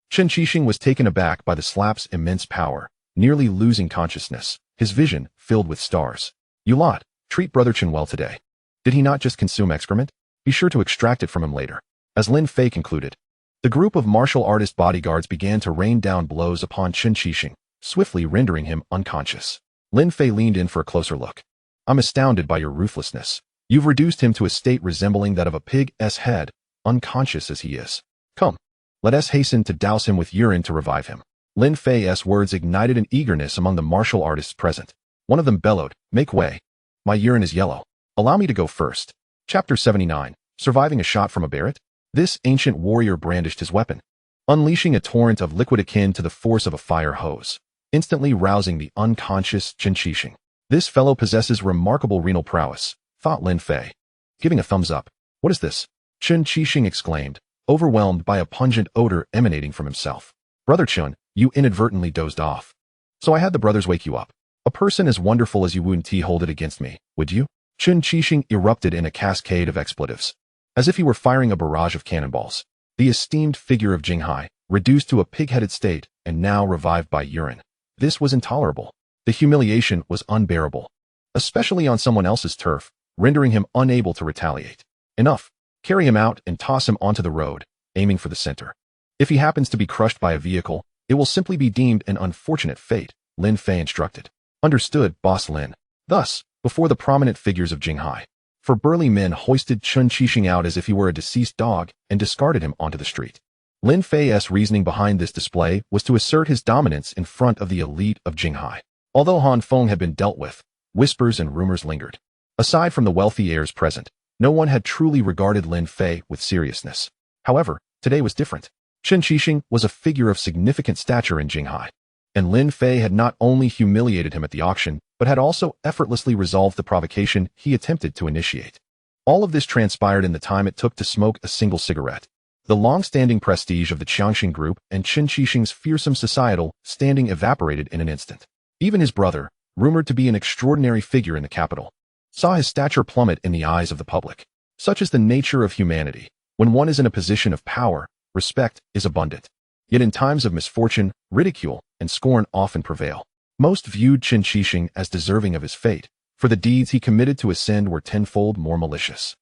S1: Chen Qixing was taken aback by the slap's immense power, nearly losing consciousness, his vision filled with stars. You lot, treat Brother Chen well today. Did he not just consume excrement? Be sure to extract it from him later. As Lin Fei concluded, the group of martial artist bodyguards began to rain down blows upon Chen Qixing, swiftly rendering him unconscious. Lin Fei leaned in for a closer look. I'm astounded by your ruthlessness. You've reduced him to a state resembling that of a pig's head, unconscious as he is. Come, let us hasten to douse him with urine to revive him. Lin Fei's words ignited an eagerness among the martial artists present. One of them bellowed, make way. My urine is yellow. Allow me to go first. Chapter 79, Surviving a Shot from a Barret? This ancient warrior brandished his weapon, unleashing a torrent of liquid akin to the force of a fire hose, instantly rousing the unconscious Chen Qixing. This fellow possesses remarkable renal prowess, thought Lin Fei. Giving a thumbs up. What is this? Chen Qixing exclaimed, overwhelmed by a pungent odor emanating from himself. Brother Chun, you inadvertently dozed off. So I had the brothers wake you up. A person as wonderful as you wouldn't hold it against me, would you? Chen Qixing erupted in a cascade of expletives, as if he were firing a barrage of cannonballs. The esteemed figure of Jinghai, reduced to a pig-headed state and now revived by urine. This was intolerable. The humiliation was unbearable, especially on someone else's turf, rendering him unable to retaliate. Enough. Carry him out and toss him onto the road, aiming for the center. If he happens to be crushed by a vehicle, it will simply be deemed an unfortunate fate, Lin Fei instructed. Understood, Boss Lin. Thus, before the prominent figures of Jinghai, for burly men hoisted Chen Qixing out as if he were a deceased dog and discarded him onto the street. Lin Fei's reasoning behind this display was to assert his dominance in front of the elite of Jinghai. Although Han Feng had been dealt with, whispers and rumors lingered. Aside from the wealthy heirs present, no one had truly regarded Lin Fei with seriousness. However, today was different. Chen Qixing was a figure of significant stature in Jinghai, and Lin Fei had not only humiliated him at the auction, but had also effortlessly resolved the provocation he attempted to initiate. All of this transpired in the time it took to smoke a single cigarette. The long-standing prestige of the Qiangxin group and Chen Qixing's fearsome societal standing evaporated in an instant. Even his brother, rumored to be an extraordinary figure in the capital, saw his stature plummet in the eyes of the public. Such is the nature of humanity. When one is in a position of power, respect is abundant. Yet in times of misfortune, ridicule and scorn often prevail. Most viewed Chen Qixing as deserving of his fate, for the deeds he committed to ascend were tenfold more malicious.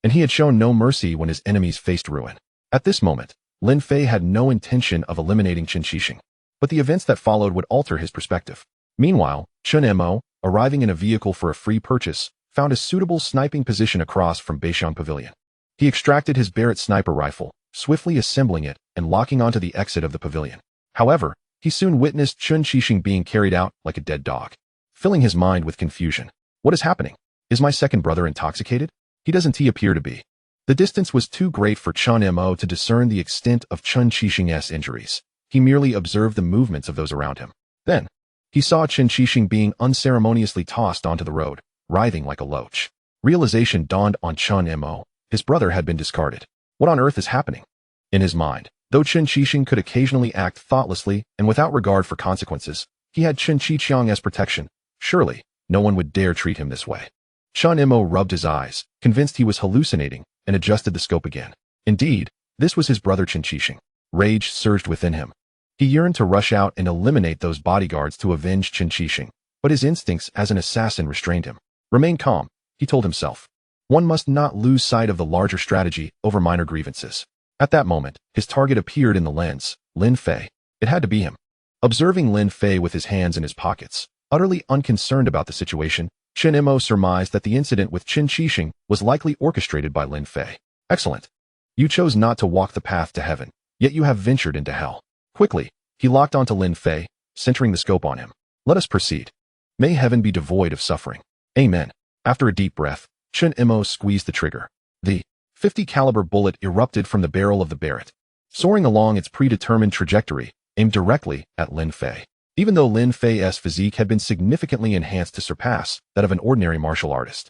S1: And he had shown no mercy when his enemies faced ruin. At this moment, Lin Fei had no intention of eliminating Chen Qixing, but the events that followed would alter his perspective. Meanwhile, Chen Mo, arriving in a vehicle for a free purchase, found a suitable sniping position across from Beixiang Pavilion. He extracted his Barrett sniper rifle, swiftly assembling it and locking onto the exit of the pavilion. However, he soon witnessed Chen Qixing being carried out like a dead dog, filling his mind with confusion. What is happening? Is my second brother intoxicated? He doesn't appear to be. The distance was too great for Chen Mo to discern the extent of Chen Qixing's injuries. He merely observed the movements of those around him. Then, he saw Chen Qixing being unceremoniously tossed onto the road, writhing like a loach. Realization dawned on Chen Mo. His brother had been discarded. What on earth is happening? In his mind, though Chen Qixing could occasionally act thoughtlessly and without regard for consequences, he had Chen Qiqiang's protection. Surely, no one would dare treat him this way. Chen Mo rubbed his eyes, convinced he was hallucinating, and adjusted the scope again. Indeed, this was his brother Chen Qixing. Rage surged within him. He yearned to rush out and eliminate those bodyguards to avenge Chen Qixing, but his instincts as an assassin restrained him. Remain calm, he told himself. One must not lose sight of the larger strategy over minor grievances. At that moment, his target appeared in the lens, Lin Fei. It had to be him. Observing Lin Fei with his hands in his pockets, utterly unconcerned about the situation, Chen Mo surmised that the incident with Chen Qixing was likely orchestrated by Lin Fei. Excellent. You chose not to walk the path to heaven, yet you have ventured into hell. Quickly, he locked onto Lin Fei, centering the scope on him. Let us proceed. May heaven be devoid of suffering. Amen. After a deep breath, Chen Mo squeezed the trigger. The .50 caliber bullet erupted from the barrel of the Barrett, soaring along its predetermined trajectory, aimed directly at Lin Fei. Even though Lin Fei's physique had been significantly enhanced to surpass that of an ordinary martial artist,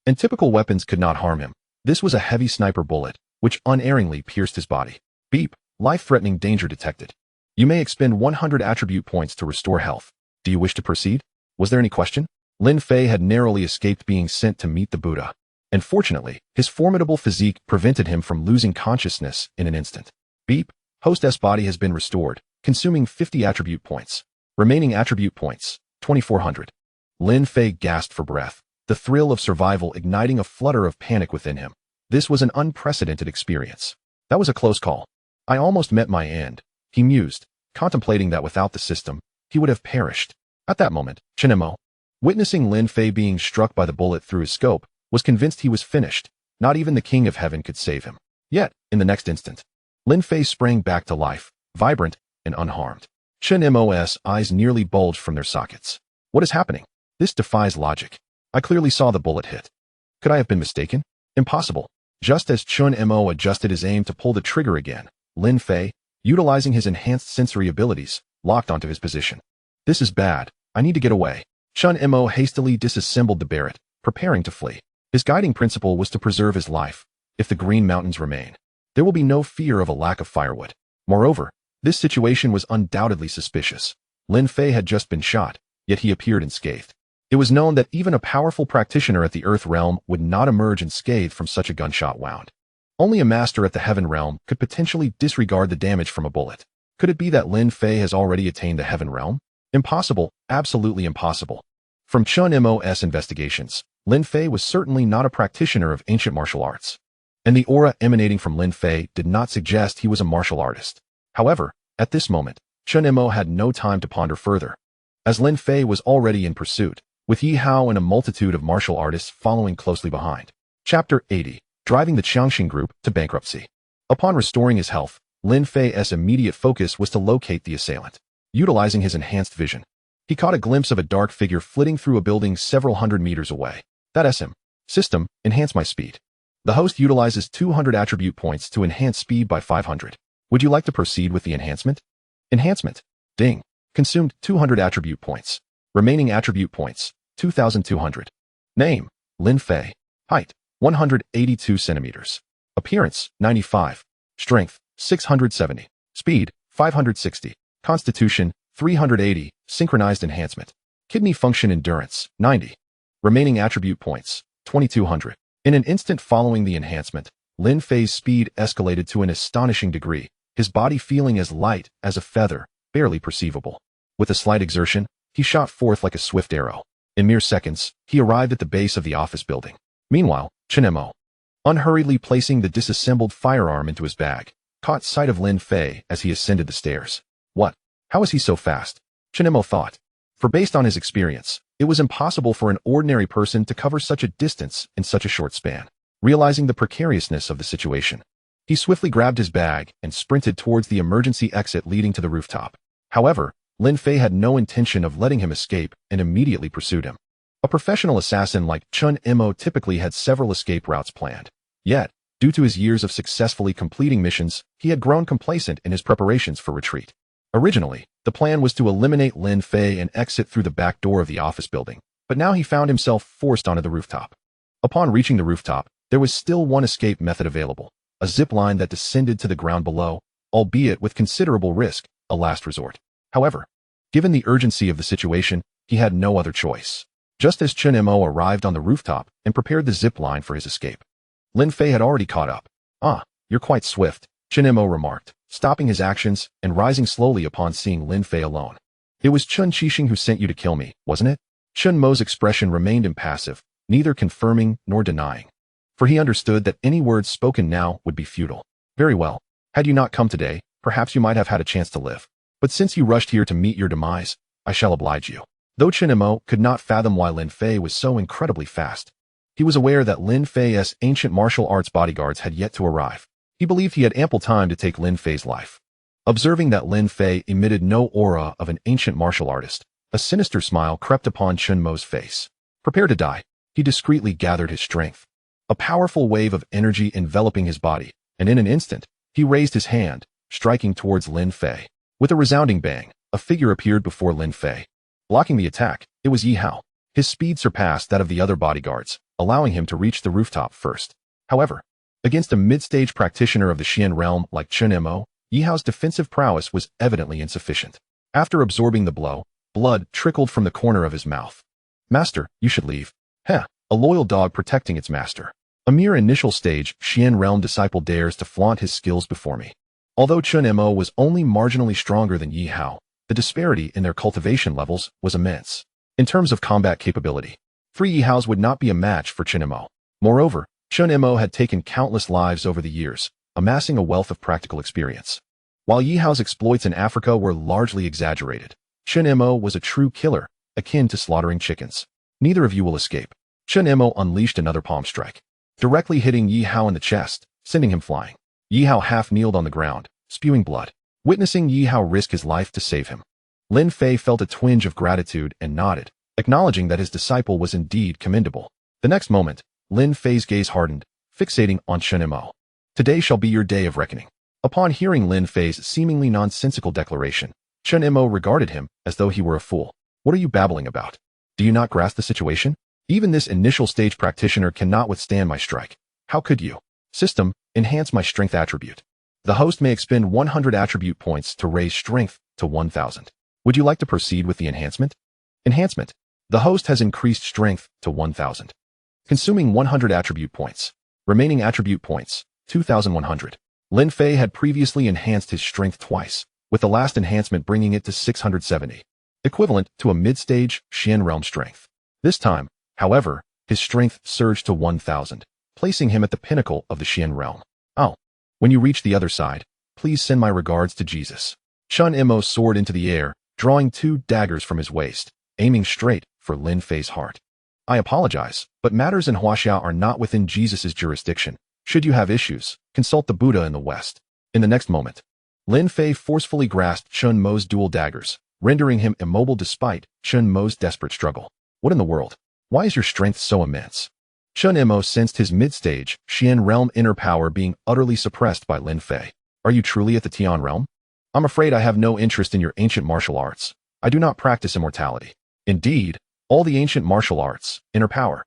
S1: and typical weapons could not harm him, this was a heavy sniper bullet, which unerringly pierced his body. Beep. Life-threatening danger detected. You may expend 100 attribute points to restore health. Do you wish to proceed? Was there any question? Lin Fei had narrowly escaped being sent to meet the Buddha, and fortunately, his formidable physique prevented him from losing consciousness in an instant. Beep. Hostess body has been restored, consuming 50 attribute points. Remaining attribute points, 2,400. Lin Fei gasped for breath, the thrill of survival igniting a flutter of panic within him. This was an unprecedented experience. That was a close call. I almost met my end, he mused, contemplating that without the system, he would have perished. At that moment, Chen Mo, witnessing Lin Fei being struck by the bullet through his scope, was convinced he was finished. Not even the King of Heaven could save him. Yet, in the next instant, Lin Fei sprang back to life, vibrant and unharmed. Chen Mo's eyes nearly bulged from their sockets. What is happening? This defies logic. I clearly saw the bullet hit. Could I have been mistaken? Impossible. Just as Chen Mo adjusted his aim to pull the trigger again, Lin Fei, utilizing his enhanced sensory abilities, locked onto his position. This is bad. I need to get away. Chen Mo hastily disassembled the Barrett, preparing to flee. His guiding principle was to preserve his life. If the Green Mountains remain, there will be no fear of a lack of firewood. Moreover, this situation was undoubtedly suspicious. Lin Fei had just been shot, yet he appeared unscathed. It was known that even a powerful practitioner at the Earth realm would not emerge unscathed from such a gunshot wound. Only a master at the Heaven realm could potentially disregard the damage from a bullet. Could it be that Lin Fei has already attained the Heaven realm? Impossible, absolutely impossible. From Chen Mo's investigations, Lin Fei was certainly not a practitioner of ancient martial arts, and the aura emanating from Lin Fei did not suggest he was a martial artist. However, at this moment, Chen Mo had no time to ponder further, as Lin Fei was already in pursuit, with Yi Hao and a multitude of martial artists following closely behind. Chapter 80. Driving the Qiangxing group to bankruptcy. Upon restoring his health, Lin Fei's immediate focus was to locate the assailant. Utilizing his enhanced vision, he caught a glimpse of a dark figure flitting through a building several hundred meters away. That's him. System, enhance my speed. The host utilizes 200 attribute points to enhance speed by 500. Would you like to proceed with the enhancement? Enhancement. Ding. Consumed 200 attribute points. Remaining attribute points, 2,200. Name, Lin Fei. Height, 182 centimeters. Appearance, 95. Strength, 670. Speed, 560. Constitution, 380. Synchronized enhancement. Kidney function endurance, 90. Remaining attribute points, 2,200. In an instant following the enhancement, Lin Fei's speed escalated to an astonishing degree, his body feeling as light as a feather, barely perceivable. With a slight exertion, he shot forth like a swift arrow. In mere seconds, he arrived at the base of the office building. Meanwhile, Chen Mo, unhurriedly placing the disassembled firearm into his bag, caught sight of Lin Fei as he ascended the stairs. What? How is he so fast? Chen Mo thought. For based on his experience, it was impossible for an ordinary person to cover such a distance in such a short span. Realizing the precariousness of the situation, he swiftly grabbed his bag and sprinted towards the emergency exit leading to the rooftop. However, Lin Fei had no intention of letting him escape and immediately pursued him. A professional assassin like Chen Mo typically had several escape routes planned. Yet, Due to his years of successfully completing missions, he had grown complacent in his preparations for retreat. Originally, the plan was to eliminate Lin Fei and exit through the back door of the office building, but now he found himself forced onto the rooftop. Upon reaching the rooftop, there was still one escape method available, a zip line that descended to the ground below, albeit with considerable risk, a last resort. However, given the urgency of the situation, he had no other choice. Just as Chen Mo arrived on the rooftop and prepared the zip line for his escape, Lin Fei had already caught up. "Ah, you're quite swift," Chen Mo remarked, stopping his actions and rising slowly upon seeing Lin Fei alone. "It was Chen Qixing who sent you to kill me, wasn't it?" Chen Mo's expression remained impassive, neither confirming nor denying, for he understood that any words spoken now would be futile. "Very well. Had you not come today, perhaps you might have had a chance to live. But since you rushed here to meet your demise, I shall oblige you." Though Chen Mo could not fathom why Lin Fei was so incredibly fast, he was aware that Lin Fei's ancient martial arts bodyguards had yet to arrive. He believed he had ample time to take Lin Fei's life. Observing that Lin Fei emitted no aura of an ancient martial artist, a sinister smile crept upon Chen Mo's face. Prepared to die, he discreetly gathered his strength. A powerful wave of energy enveloping his body, and in an instant, he raised his hand, striking towards Lin Fei. With a resounding bang, a figure appeared before Lin Fei. Blocking the attack, it was Yi Hao. His speed surpassed that of the other bodyguards, allowing him to reach the rooftop first. However, against a mid-stage practitioner of the Xian realm like Chen Mo, Yi Hao's defensive prowess was evidently insufficient. After absorbing the blow, blood trickled from the corner of his mouth. "Master, you should leave." "Heh, a loyal dog protecting its master. A mere initial stage Xian realm disciple dares to flaunt his skills before me." Although Chen Mo was only marginally stronger than Yi Hao, the disparity in their cultivation levels was immense. In terms of combat capability, 3 Yi Haos would not be a match for Chen Mo. Moreover, Chen Mo had taken countless lives over the years, amassing a wealth of practical experience. While Yi Hao's exploits in Africa were largely exaggerated, Chen Mo was a true killer, akin to slaughtering chickens. "Neither of you will escape." Chen Mo unleashed another palm strike, directly hitting Yi Hao in the chest, sending him flying. Yi Hao half-kneeled on the ground, spewing blood. Witnessing Yi Hao risk his life to save him, Lin Fei felt a twinge of gratitude and nodded, acknowledging that his disciple was indeed commendable. The next moment, Lin Fei's gaze hardened, fixating on Chen Mo. "Today shall be your day of reckoning." Upon hearing Lin Fei's seemingly nonsensical declaration, Chen Mo regarded him as though he were a fool. "What are you babbling about? Do you not grasp the situation? Even this initial stage practitioner cannot withstand my strike. How could you? System, enhance my strength attribute. The host may expend 100 attribute points to raise strength to 1,000. Would you like to proceed with the enhancement? Enhancement. The host has increased strength to 1,000. Consuming 100 attribute points. Remaining attribute points, 2,100. Lin Fei had previously enhanced his strength twice, with the last enhancement bringing it to 670, equivalent to a mid-stage Xian realm strength. This time, however, his strength surged to 1,000, placing him at the pinnacle of the Xian realm. "Oh, when you reach the other side, please send my regards to Jesus." Chen Mo soared into the air, drawing 2 daggers from his waist, aiming straight for Lin Fei's heart. "I apologize, but matters in Huaxia are not within Jesus' jurisdiction. Should you have issues, consult the Buddha in the West." In the next moment, Lin Fei forcefully grasped Chen Mo's dual daggers, rendering him immobile despite Chen Mo's desperate struggle. "What in the world? Why is your strength so immense?" Chen Mo sensed his mid-stage Xian realm inner power being utterly suppressed by Lin Fei. "Are you truly at the Tian realm?" "I'm afraid I have no interest in your ancient martial arts. I do not practice immortality." Indeed, all the ancient martial arts, inner power,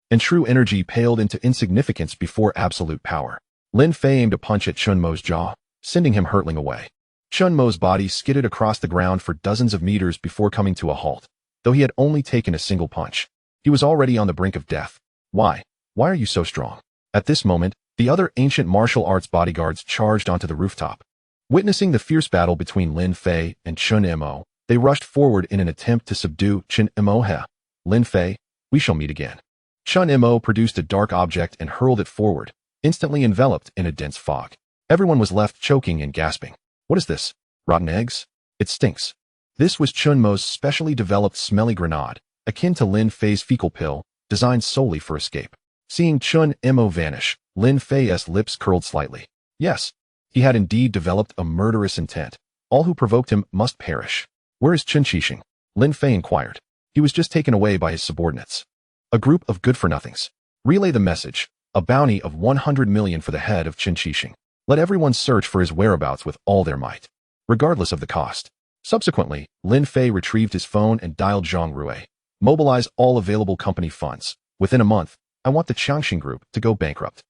S1: and true energy paled into insignificance before absolute power. Lin Fei aimed a punch at Chen Mo's jaw, sending him hurtling away. Chen Mo's body skidded across the ground for dozens of meters before coming to a halt, though he had only taken a single punch. He was already on the brink of death. Why are you so strong?" At this moment, the other ancient martial arts bodyguards charged onto the rooftop. Witnessing the fierce battle between Lin Fei and Chen Mo, they rushed forward in an attempt to subdue Chen Mo. "Heh, Lin Fei, we shall meet again." Chen Mo produced a dark object and hurled it forward, instantly enveloped in a dense fog. Everyone was left choking and gasping. "What is this? Rotten eggs? It stinks." This was Chen Mo's specially developed smelly grenade, akin to Lin Fei's fecal pill, designed solely for escape. Seeing Chen Mo vanish, Lin Fei's lips curled slightly. Yes, he had indeed developed a murderous intent. All who provoked him must perish. "Where is Chen Qixing?" Lin Fei inquired. "He was just taken away by his subordinates. A group of good-for-nothings. Relay the message. a bounty of 100 million for the head of Qin Shixing. Let everyone search for his whereabouts with all their might, regardless of the cost. Subsequently, Lin Fei retrieved his phone and dialed Zhang Rui. Mobilize all available company funds. Within a month, I want the Qiangxin Group to go bankrupt.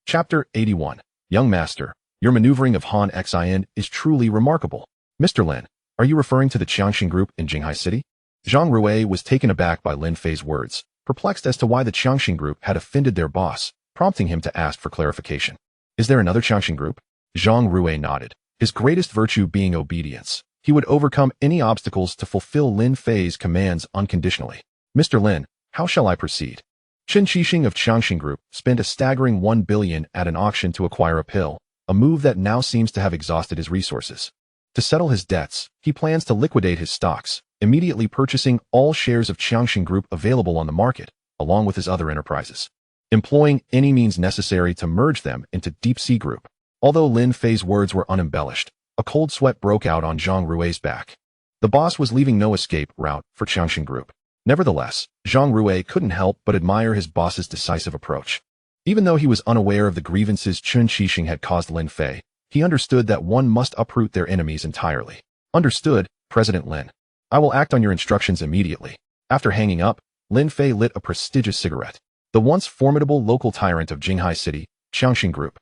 S1: Chapter 81. Young Master, your maneuvering of Han Xin is truly remarkable. Mr. Lin, are you referring to the Qiangxin Group in Jinghai City? Zhang Rui was taken aback by Lin Fei's words, perplexed as to why the Qiangxin Group had offended their boss, prompting him to ask for clarification. Is there another Qiangxin Group? Zhang Rui nodded, his greatest virtue being obedience. He would overcome any obstacles to fulfill Lin Fei's commands unconditionally. Mr. Lin, how shall I proceed? Qin Shixing of Qiangxin Group spent a staggering 1 billion at an auction to acquire a pill, a move that now seems to have exhausted his resources. To settle his debts, he plans to liquidate his stocks, immediately purchasing all shares of Qiangxin Group available on the market, along with his other enterprises, employing any means necessary to merge them into Deep Sea Group. Although Lin Fei's words were unembellished, a cold sweat broke out on Zhang Rui's back. The boss was leaving no escape route for Qiangxin Group. Nevertheless, Zhang Rui couldn't help but admire his boss's decisive approach. Even though he was unaware of the grievances Qin Shixing had caused Lin Fei, he understood that one must uproot their enemies entirely. Understood, President Lin. I will act on your instructions immediately. After hanging up, Lin Fei lit a prestigious cigarette. The once formidable local tyrant of Jinghai City, Qiangxin Group,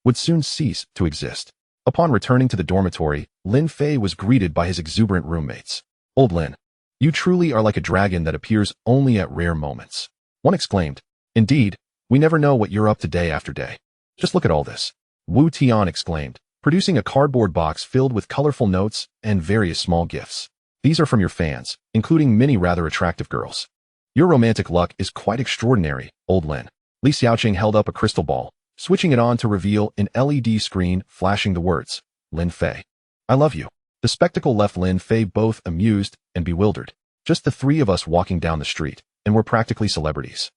S1: would soon cease to exist. Upon returning to the dormitory, Lin Fei was greeted by his exuberant roommates. Old Lin, you truly are like a dragon that appears only at rare moments. One exclaimed. Indeed, we never know what you're up to day after day. Just look at all this. Wu Tian exclaimed, producing a cardboard box filled with colorful notes and various small gifts. These are from your fans, including many rather attractive girls. Your romantic luck is quite extraordinary, Old Lin. Li Xiaoqing held up a crystal ball, switching it on to reveal an LED screen flashing the words, Lin Fei. I love you. The spectacle left Lin Fei both amused and bewildered. Just the three of us walking down the street, and we're practically celebrities.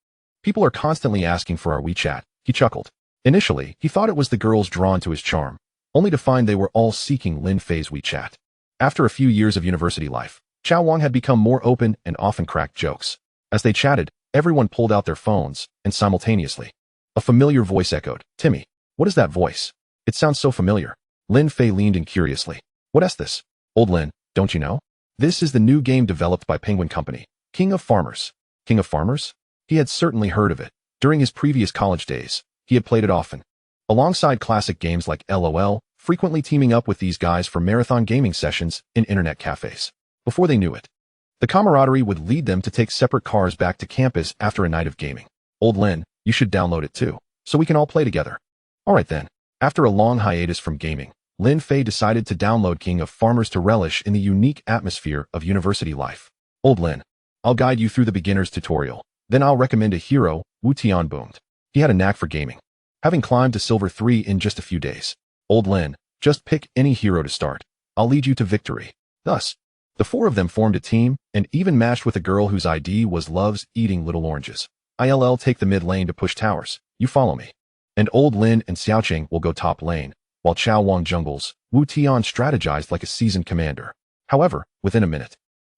S1: People are constantly asking for our WeChat, he chuckled. Initially, he thought it was the girls drawn to his charm, only to find they were all seeking Lin Fei's WeChat. After a few years of university life, Chao Wang had become more open and often cracked jokes. As they chatted, everyone pulled out their phones, and simultaneously, a familiar voice echoed, Timmy, what is that voice? It sounds so familiar. Lin Fei leaned in curiously. What is this? Old Lin, don't you know? This is the new game developed by Penguin Company, King of Farmers. King of Farmers? He had certainly heard of it. During his previous college days, he had played it often. Alongside classic games like LOL, frequently teaming up with these guys for marathon gaming sessions in internet cafes. Before they knew it, the camaraderie would lead them to take separate cars back to campus after a night of gaming. Old Lin, you should download it too, so we can all play together. Alright then. After a long hiatus from gaming, Lin Fei decided to download King of Farmers to relish in the unique atmosphere of university life. Old Lin, I'll guide you through the beginner's tutorial. Then I'll recommend a hero, Wu Tian boomed. He had a knack for gaming, having climbed to Silver 3 in just a few days. Old Lin, just pick any hero to start. I'll lead you to victory. Thus, the four of them formed a team and even matched with a girl whose ID was loves eating little oranges. I'll take the mid lane to push towers. You follow me. And Old Lin and Xiaoqing will go top lane, while Chao Wang jungles. Wu Tian strategized like a seasoned commander. However, within a minute,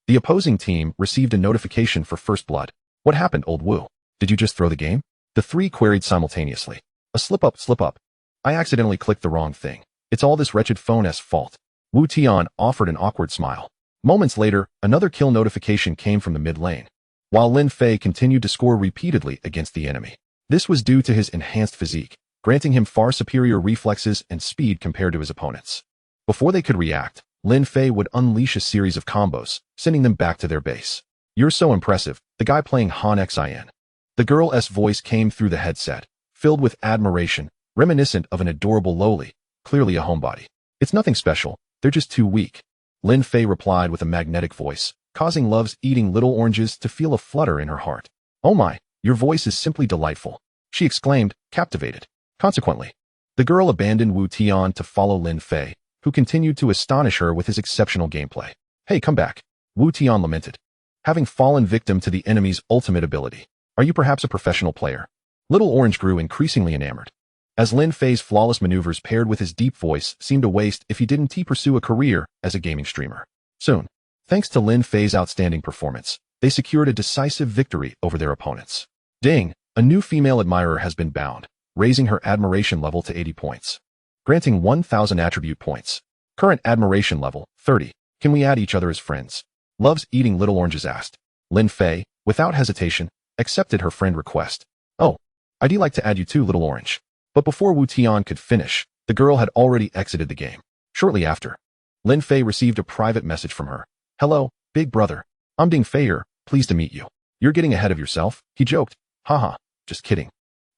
S1: the opposing team received a notification for first blood. What happened, Old Wu? Did you just throw the game? The three queried simultaneously. A slip up. I accidentally clicked the wrong thing. It's all this wretched phone's fault. Wu Tian offered an awkward smile. Moments later, another kill notification came from the mid lane, while Lin Fei continued to score repeatedly against the enemy. This was due to his enhanced physique, granting him far superior reflexes and speed compared to his opponents. Before they could react, Lin Fei would unleash a series of combos, sending them back to their base. You're so impressive, the guy playing Han Xin. The girl's voice came through the headset, filled with admiration, reminiscent of an adorable loli, clearly a homebody. It's nothing special, they're just too weak. Lin Fei replied with a magnetic voice, causing Love's eating little oranges to feel a flutter in her heart. Oh my, your voice is simply delightful, she exclaimed, captivated. Consequently, the girl abandoned Wu Tian to follow Lin Fei, who continued to astonish her with his exceptional gameplay. Hey, come back, Wu Tian lamented, having fallen victim to the enemy's ultimate ability. Are you perhaps a professional player? Little Orange grew increasingly enamored, as Lin Fei's flawless maneuvers paired with his deep voice seemed a waste if he didn't pursue a career as a gaming streamer. Soon, thanks to Lin Fei's outstanding performance, they secured a decisive victory over their opponents. Ding, a new female admirer has been bound. raising her admiration level to 80 points. Granting 1,000 attribute points. Current admiration level, 30. Can we add each other as friends? Loves eating little oranges asked. Lin Fei, without hesitation, accepted her friend request. Oh, I'd like to add you too, little orange. But before Wu Tian could finish, the girl had already exited the game. Shortly after, Lin Fei received a private message from her. Hello, big brother. I'm Ding Feier, pleased to meet you. You're getting ahead of yourself, he joked. Haha, just kidding.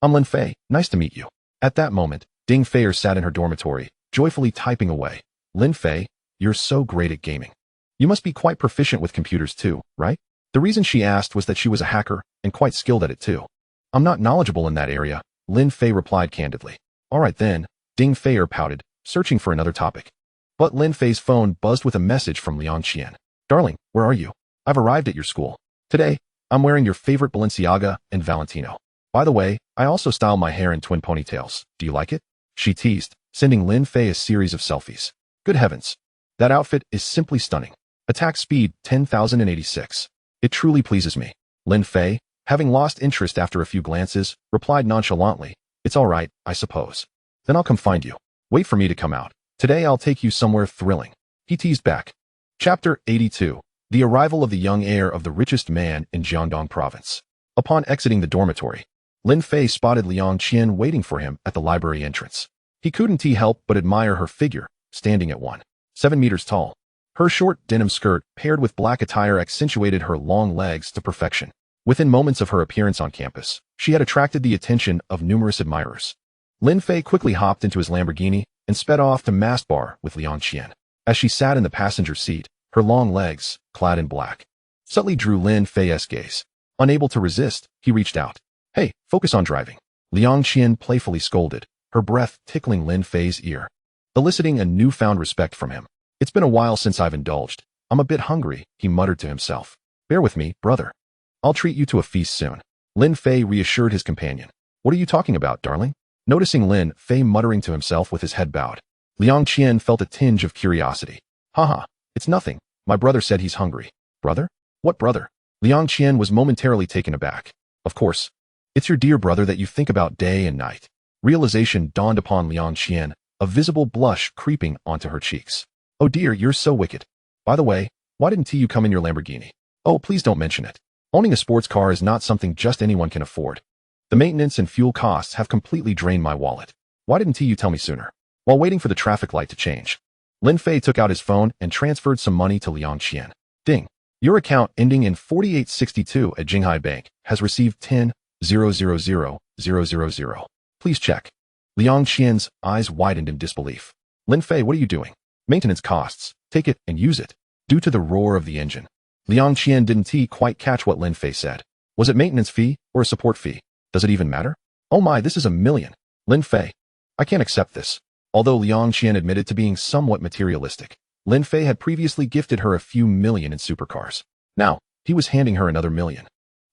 S1: I'm Lin Fei, nice to meet you. At that moment, Ding Feier sat in her dormitory, joyfully typing away. Lin Fei, you're so great at gaming. You must be quite proficient with computers too, right? The reason she asked was that she was a hacker, and quite skilled at it too. I'm not knowledgeable in that area, Lin Fei replied candidly. Alright then, Ding Feier pouted, searching for another topic. But Lin Fei's phone buzzed with a message from Liang Qian. Darling, where are you? I've arrived at your school. Today, I'm wearing your favorite Balenciaga and Valentino. By the way, I also style my hair in twin ponytails. Do you like it? She teased, sending Lin Fei a series of selfies. Good heavens. That outfit is simply stunning. Attack speed 10,086. It truly pleases me. Lin Fei, having lost interest after a few glances, replied nonchalantly. It's all right, I suppose. Then I'll come find you. Wait for me to come out. Today I'll take you somewhere thrilling. He teased back. Chapter 82. The arrival of the young heir of the richest man in Jiangdong province. Upon exiting the dormitory, Lin Fei spotted Liang Qian waiting for him at the library entrance. He couldn't help but admire her figure, standing at 1.7 meters tall. Her short denim skirt paired with black attire accentuated her long legs to perfection. Within moments of her appearance on campus, she had attracted the attention of numerous admirers. Lin Fei quickly hopped into his Lamborghini and sped off to Mast Bar with Liang Qian. As she sat in the passenger seat, her long legs, clad in black, subtly drew Lin Fei's gaze. Unable to resist, he reached out. Hey, focus on driving. Liang Qian playfully scolded, her breath tickling Lin Fei's ear, eliciting a newfound respect from him. It's been a while since I've indulged. I'm a bit hungry, he muttered to himself. Bear with me, brother. I'll treat you to a feast soon. Lin Fei reassured his companion. What are you talking about, darling? Noticing Lin Fei muttering to himself with his head bowed, Liang Qian felt a tinge of curiosity. Haha, it's nothing. My brother said he's hungry. Brother? What brother? Liang Qian was momentarily taken aback. Of course. It's your dear brother that you think about day and night. Realization dawned upon Liang Qian, a visible blush creeping onto her cheeks. Oh dear, you're so wicked. By the way, why didn't you come in your Lamborghini? Oh, please don't mention it. Owning a sports car is not something just anyone can afford. The maintenance and fuel costs have completely drained my wallet. Why didn't you tell me sooner? While waiting for the traffic light to change, Lin Fei took out his phone and transferred some money to Liang Qian. Ding. Your account ending in 4862 at Jinghai Bank has received 10,000,000. Please check. Liang Qian's eyes widened in disbelief. Lin Fei, what are you doing? Maintenance costs. Take it and use it. Due to the roar of the engine, Liang Qian didn't quite catch what Lin Fei said. Was it maintenance fee or a support fee? Does it even matter? Oh my, this is $1 million. Lin Fei. I can't accept this. Although Liang Qian admitted to being somewhat materialistic, Lin Fei had previously gifted her a few million in supercars. Now, he was handing her another $1 million,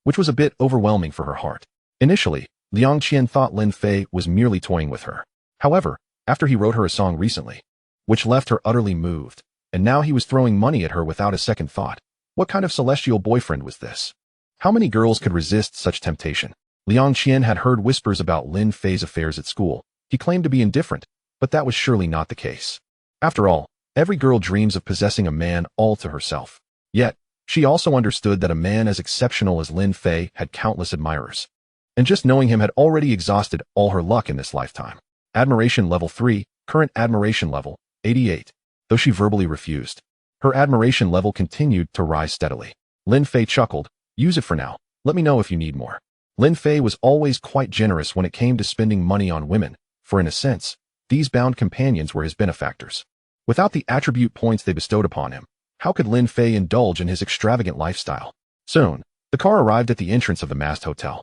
S1: which was a bit overwhelming for her heart. Initially, Liang Qian thought Lin Fei was merely toying with her. However, after he wrote her a song recently, which left her utterly moved, and now he was throwing money at her without a second thought. What kind of celestial boyfriend was this? How many girls could resist such temptation? Liang Qian had heard whispers about Lin Fei's affairs at school. He claimed to be indifferent, but that was surely not the case. After all, every girl dreams of possessing a man all to herself. Yet, she also understood that a man as exceptional as Lin Fei had countless admirers. And just knowing him had already exhausted all her luck in this lifetime. Admiration level 3, current admiration level, 88. Though she verbally refused, her admiration level continued to rise steadily. Lin Fei chuckled. Use it for now. Let me know if you need more. Lin Fei was always quite generous when it came to spending money on women, for in a sense, these bound companions were his benefactors. Without the attribute points they bestowed upon him, how could Lin Fei indulge in his extravagant lifestyle? Soon, the car arrived at the entrance of the Mast Hotel,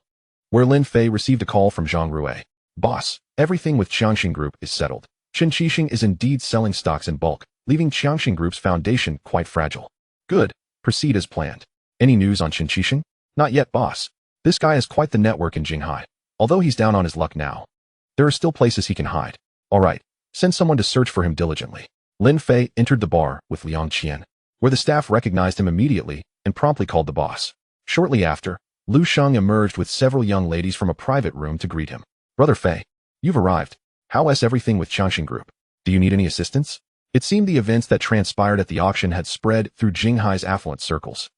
S1: where Lin Fei received a call from Zhang Rue. Boss, everything with Qiangxin Group is settled. Qixing is indeed selling stocks in bulk, leaving Qiangxin Group's foundation quite fragile. Good, proceed as planned. Any news on Qixing? Not yet, boss. This guy has quite the network in Jinghai. Although he's down on his luck now, there are still places he can hide. All right, send someone to search for him diligently. Lin Fei entered the bar with Liang Qian, where the staff recognized him immediately and promptly called the boss. Shortly after, Lu Sheng emerged with several young ladies from a private room to greet him. Brother Fei, You've arrived. How's everything with Changxing Group? Do you need any assistance? It seemed the events that transpired at the auction had spread through Jinghai's affluent circles.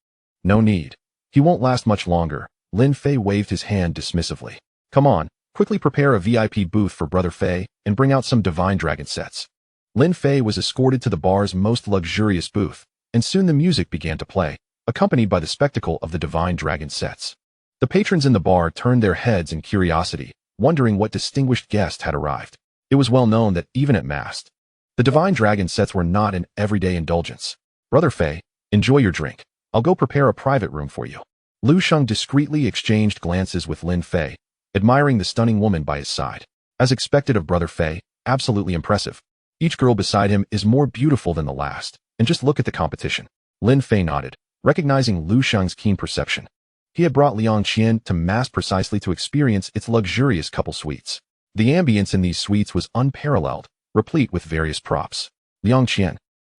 S1: No need. He won't last much longer. Lin Fei waved his hand dismissively. Come on, quickly prepare a VIP booth for Brother Fei and bring out some Divine Dragon sets. Lin Fei was escorted to the bar's most luxurious booth, and soon the music began to play, accompanied by the spectacle of the Divine Dragon sets. The patrons in the bar turned their heads in curiosity, wondering what distinguished guest had arrived. It was well known that even at Mast, the Divine Dragon sets were not an everyday indulgence. Brother Fei, enjoy your drink. I'll go prepare a private room for you. Lu Sheng discreetly exchanged glances with Lin Fei, admiring the stunning woman by his side. As expected of Brother Fei, absolutely impressive. Each girl beside him is more beautiful than the last, and just look at the competition. Lin Fei nodded, recognizing Lu Sheng's keen perception. He had brought Liang Qian to Mast precisely to experience its luxurious couple suites. The ambience in these suites was unparalleled, replete with various props. Liang Qian,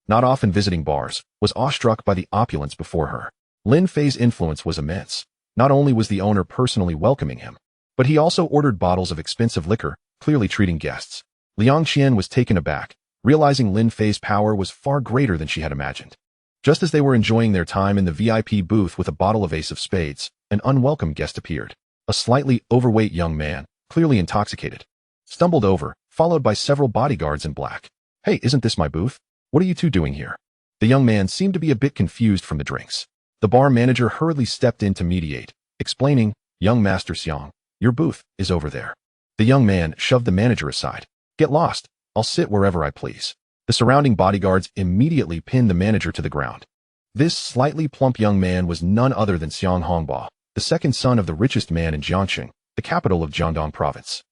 S1: not often visiting bars, was awestruck by the opulence before her. Lin Fei's influence was immense. Not only was the owner personally welcoming him, but he also ordered bottles of expensive liquor, clearly treating guests. Liang Qian was taken aback, realizing Lin Fei's power was far greater than she had imagined. Just as they were enjoying their time in the VIP booth with a bottle of Ace of Spades, an unwelcome guest appeared. A slightly overweight young man, clearly intoxicated, stumbled over, followed by several bodyguards in black. Hey, isn't this my booth? What are you two doing here? The young man seemed to be a bit confused from the drinks. The bar manager hurriedly stepped in to mediate, explaining, Young Master Xiang, your booth is over there. The young man shoved the manager aside. Get lost. I'll sit wherever I please. The surrounding bodyguards immediately pinned the manager to the ground. This slightly plump young man was none other than Xiang Hongbao, the second son of the richest man in Jiangxing, the capital of Jiangdong province.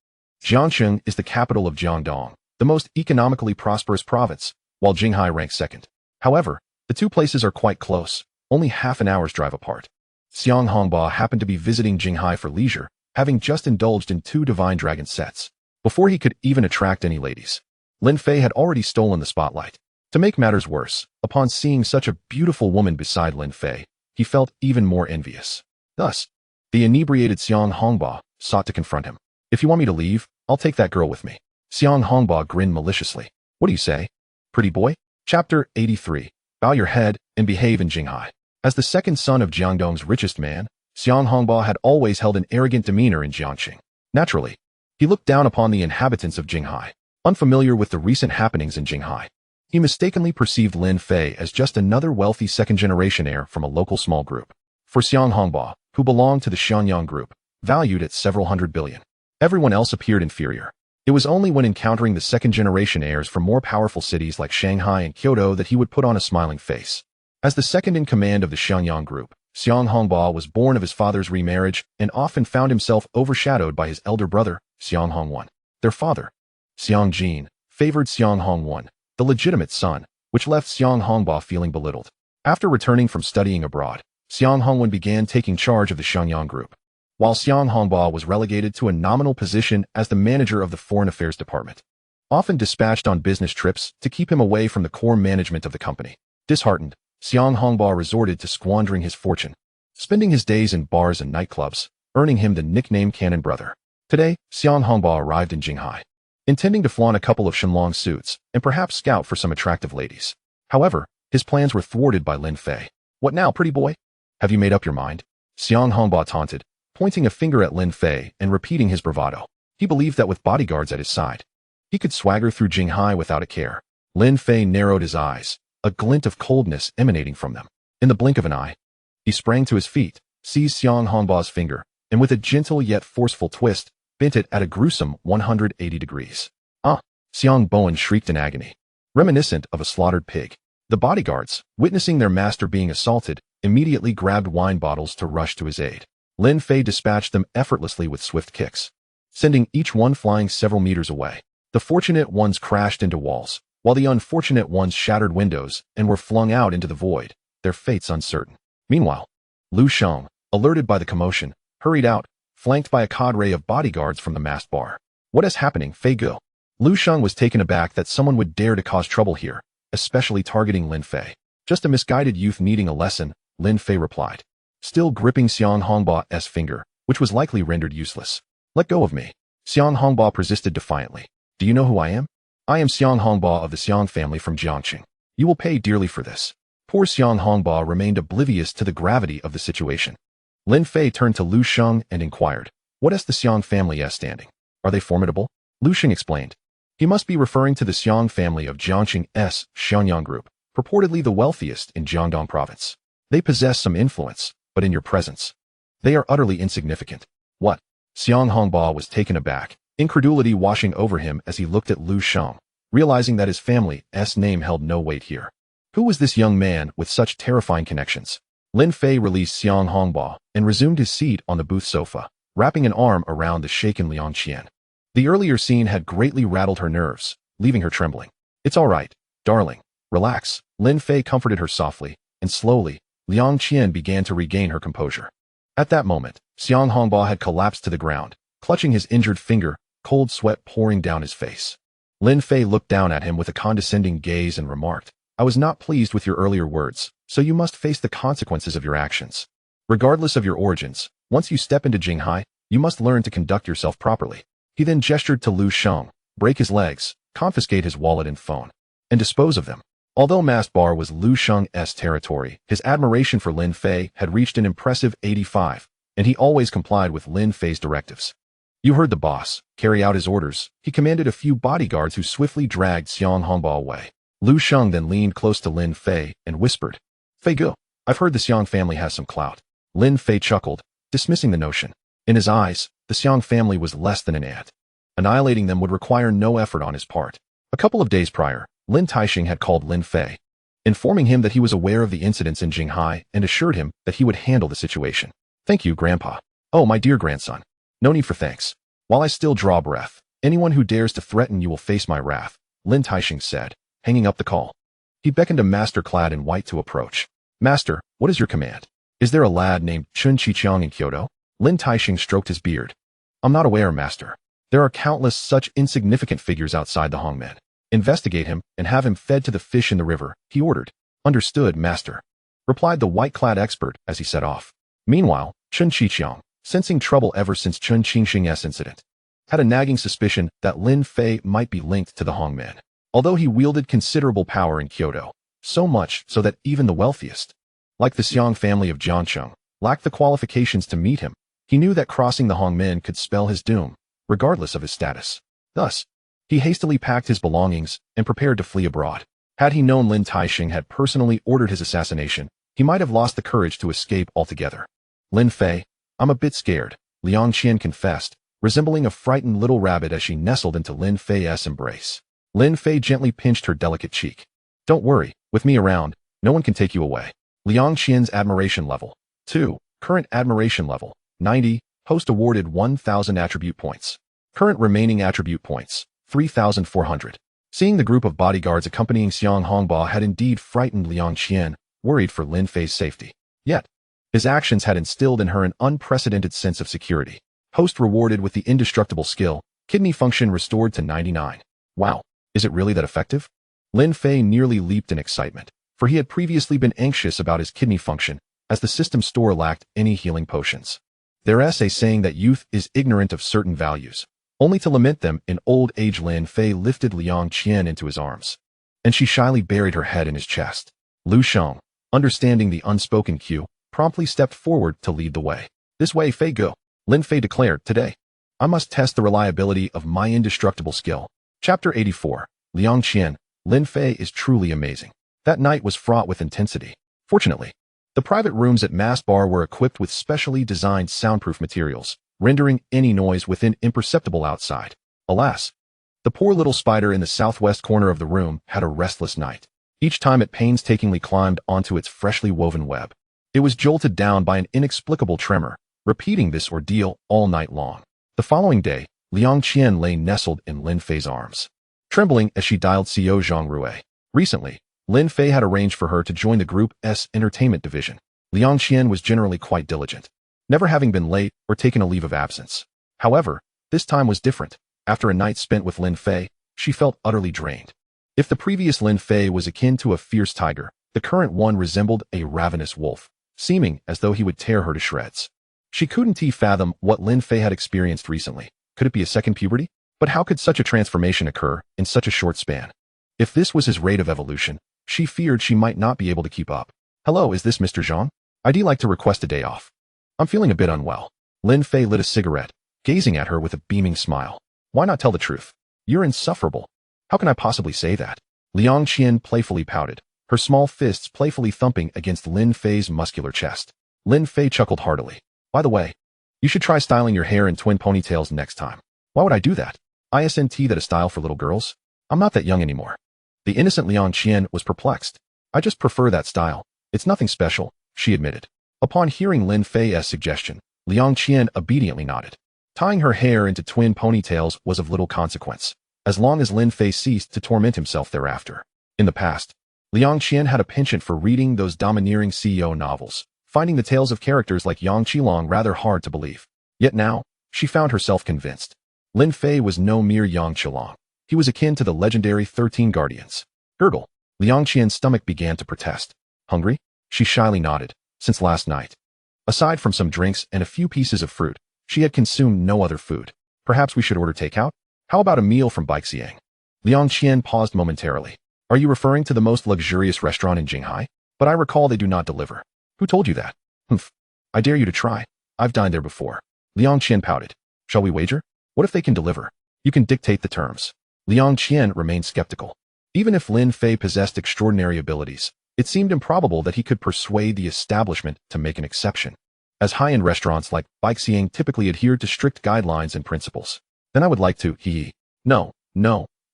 S1: Jiangxing is the capital of Jiangdong, the most economically prosperous province, while Jinghai ranks second. However, the two places are quite close, only half an hour's drive apart. Xiang Hongbao happened to be visiting Jinghai for leisure, having just indulged in 2 Divine Dragon sets. Before he could even attract any ladies, Lin Fei had already stolen the spotlight. To make matters worse, upon seeing such a beautiful woman beside Lin Fei, he felt even more envious. Thus, the inebriated Xiang Hongbao sought to confront him. If you want me to leave, I'll take that girl with me. Xiang Hongbao grinned maliciously. What do you say? Pretty boy? Chapter 83. Bow your head and behave in Jinghai. As the second son of Jiangdong's richest man, Xiang Hongbao had always held an arrogant demeanor in Jiangxing. Naturally, he looked down upon the inhabitants of Jinghai. Unfamiliar with the recent happenings in Jinghai, he mistakenly perceived Lin Fei as just another wealthy second-generation heir from a local small group. For Xiang Hongbao, who belonged to the Xianyang group, valued at several hundred billion, everyone else appeared inferior. It was only when encountering the second-generation heirs from more powerful cities like Shanghai and Kyoto that he would put on a smiling face. As the second in command of the Xianyang group, Xiang Hongbao was born of his father's remarriage and often found himself overshadowed by his elder brother, Xiang Hongwan. Their father, Xiang Jin, favored Xiang Hongwan, the legitimate son, which left Xiang Hongbao feeling belittled. After returning from studying abroad, Xiang Hongwan began taking charge of the Xianyang group, while Xiang Hongbao was relegated to a nominal position as the manager of the Foreign Affairs Department, often dispatched on business trips to keep him away from the core management of the company. Disheartened, Xiang Hongbao resorted to squandering his fortune, spending his days in bars and nightclubs, earning him the nickname Cannon Brother. Today, Xiang Hongbao arrived in Jinghai, intending to flaunt a couple of Shenlong suits and perhaps scout for some attractive ladies. However, his plans were thwarted by Lin Fei. What now, pretty boy? Have you made up your mind? Xiang Hongbao taunted, pointing a finger at Lin Fei and repeating his bravado. He believed that with bodyguards at his side, he could swagger through Jinghai without a care. Lin Fei narrowed his eyes, a glint of coldness emanating from them. In the blink of an eye, he sprang to his feet, seized Xiang Hongbao's finger, and with a gentle yet forceful twist, bent it at a gruesome 180 degrees. Ah! Xiang Bowen shrieked in agony, reminiscent of a slaughtered pig. The bodyguards, witnessing their master being assaulted, immediately grabbed wine bottles to rush to his aid. Lin Fei dispatched them effortlessly with swift kicks, sending each one flying several meters away. The fortunate ones crashed into walls, while the unfortunate ones shattered windows and were flung out into the void, their fates uncertain. Meanwhile, Lu Sheng, alerted by the commotion, hurried out, flanked by a cadre of bodyguards from the masked bar. What is happening, Fei Ge? Lu Sheng was taken aback that someone would dare to cause trouble here, especially targeting Lin Fei. Just a misguided youth needing a lesson, Lin Fei replied, still gripping Xiang Hongbao's finger, which was likely rendered useless. Let go of me. Xiang Hongba persisted defiantly. Do you know who I am? I am Xiang Hongba of the Xiang family from Jiangqing. You will pay dearly for this. Poor Xiang Hongba remained oblivious to the gravity of the situation. Lin Fei turned to Lu Sheng and inquired, what is the Xiang family standing? Are they formidable? Lu Sheng explained. He must be referring to the Xiang family of Jiangqing's Xiangyang group, purportedly the wealthiest in Jiangdong province. They possess some influence, but in your presence, they are utterly insignificant. What? Xiang Hongba was taken aback, incredulity washing over him as he looked at Lu Sheng, realizing that his family's name held no weight here. Who was this young man with such terrifying connections? Lin Fei released Xiang Hongba and resumed his seat on the booth sofa, wrapping an arm around the shaken Liang Qian. The earlier scene had greatly rattled her nerves, leaving her trembling. It's all right, darling. Relax. Lin Fei comforted her softly, and slowly, Liang Qian began to regain her composure. At that moment, Xiang Hongba had collapsed to the ground, clutching his injured finger, cold sweat pouring down his face. Lin Fei looked down at him with a condescending gaze and remarked, I was not pleased with your earlier words, so you must face the consequences of your actions. Regardless of your origins, once you step into Jinghai, you must learn to conduct yourself properly. He then gestured to Lu Sheng, break his legs, confiscate his wallet and phone, and dispose of them. Although Masked Bar was Lu Sheng's territory, his admiration for Lin Fei had reached an impressive 85, and he always complied with Lin Fei's directives. You heard the boss. Carry out his orders. He commanded a few bodyguards who swiftly dragged Xiang Hongba away. Lu Sheng then leaned close to Lin Fei and whispered, Fei Gu, I've heard the Xiang family has some clout. Lin Fei chuckled, dismissing the notion. In his eyes, the Xiang family was less than an ant. Annihilating them would require no effort on his part. A couple of days prior, Lin Taixing had called Lin Fei, informing him that he was aware of the incidents in Jinghai and assured him that he would handle the situation. Thank you, Grandpa. Oh, my dear grandson. No need for thanks. While I still draw breath, anyone who dares to threaten you will face my wrath, Lin Taixing said, hanging up the call. He beckoned a master clad in white to approach. Master, what is your command? Is there a lad named Chun Chiqiang in Kyoto? Lin Taixing stroked his beard. I'm not aware, Master. There are countless such insignificant figures outside the Hongmen. Investigate him and have him fed to the fish in the river, he ordered. Understood, Master, replied the white-clad expert as he set off. Meanwhile, Chun Chiqiang, sensing trouble ever since Chun Qingxing's incident, had a nagging suspicion that Lin Fei might be linked to the Hongmen. Although he wielded considerable power in Kyoto, so much so that even the wealthiest, like the Xiang family of Jiangcheng, lacked the qualifications to meet him, he knew that crossing the Hongmen could spell his doom, regardless of his status. Thus, he hastily packed his belongings and prepared to flee abroad. Had he known Lin Taixing had personally ordered his assassination, he might have lost the courage to escape altogether. Lin Fei, I'm a bit scared, Liang Qian confessed, resembling a frightened little rabbit as she nestled into Lin Fei's embrace. Lin Fei gently pinched her delicate cheek. Don't worry, with me around, no one can take you away. Liang Qian's admiration level. 2. Current admiration level. 90. Host awarded 1,000 attribute points. Current remaining attribute points. 3,400. Seeing the group of bodyguards accompanying Xiang Hongba had indeed frightened Liang Qian, worried for Lin Fei's safety. Yet, his actions had instilled in her an unprecedented sense of security. Host rewarded with the indestructible skill, kidney function restored to 99. Wow, is it really that effective? Lin Fei nearly leaped in excitement, for he had previously been anxious about his kidney function, as the system store lacked any healing potions. There's a saying that youth is ignorant of certain values, only to lament them in old age. Lin Fei lifted Liang Qian into his arms, and she shyly buried her head in his chest. Lu Sheng, understanding the unspoken cue, promptly stepped forward to lead the way. This way, Fei Gu, Lin Fei declared. Today, I must test the reliability of my indestructible skill. Chapter 84. Liang Qian, Lin Fei is truly amazing. That night was fraught with intensity. Fortunately, the private rooms at Masked Bar were equipped with specially designed soundproof materials, rendering any noise within imperceptible outside. Alas, the poor little spider in the southwest corner of the room had a restless night. Each time it painstakingly climbed onto its freshly woven web, it was jolted down by an inexplicable tremor, repeating this ordeal all night long. The following day, Liang Qian lay nestled in Lin Fei's arms, trembling as she dialed Xiao Zhongrui. Recently, Lin Fei had arranged for her to join the group's entertainment division. Liang Qian was generally quite diligent, never having been late or taken a leave of absence. However, this time was different. After a night spent with Lin Fei, she felt utterly drained. If the previous Lin Fei was akin to a fierce tiger, the current one resembled a ravenous wolf, seeming as though he would tear her to shreds. She couldn't fathom what Lin Fei had experienced recently, Could it be a second puberty? But how could such a transformation occur in such a short span? If this was his rate of evolution, she feared she might not be able to keep up. Hello, is this Mr. Zhang? I'd like to request a day off. I'm feeling a bit unwell. Lin Fei lit a cigarette, gazing at her with a beaming smile. Why not tell the truth? You're insufferable. How can I possibly say that? Liang Qian playfully pouted, her small fists playfully thumping against Lin Fei's muscular chest. Lin Fei chuckled heartily. By the way, you should try styling your hair in twin ponytails next time. Why would I do that? Isn't that a style for little girls? I'm not that young anymore. The innocent Liang Qian was perplexed. I just prefer that style. It's nothing special, she admitted. Upon hearing Lin Fei's suggestion, Liang Qian obediently nodded. Tying her hair into twin ponytails was of little consequence, as long as Lin Fei ceased to torment himself thereafter. In the past, Liang Qian had a penchant for reading those domineering CEO novels, finding the tales of characters like Yang Qilong rather hard to believe. Yet now, she found herself convinced. Lin Fei was no mere Yang Qilong. He was akin to the legendary 13 Guardians. Gurgle. Liang Qian's stomach began to protest. Hungry? She shyly nodded. Since last night. Aside from some drinks and a few pieces of fruit, she had consumed no other food. Perhaps we should order takeout? How about a meal from Balenciaga? Liang Qian paused momentarily. Are you referring to the most luxurious restaurant in Jinghai? But I recall they do not deliver. Who told you that? Humph. I dare you to try. I've dined there before. Liang Qian pouted. Shall we wager? What if they can deliver? You can dictate the terms. Liang Qian remained skeptical. Even if Lin Fei possessed extraordinary abilities, it seemed improbable that he could persuade the establishment to make an exception, as high-end restaurants like Balenciaga typically adhered to strict guidelines and principles. Then I would like to, No,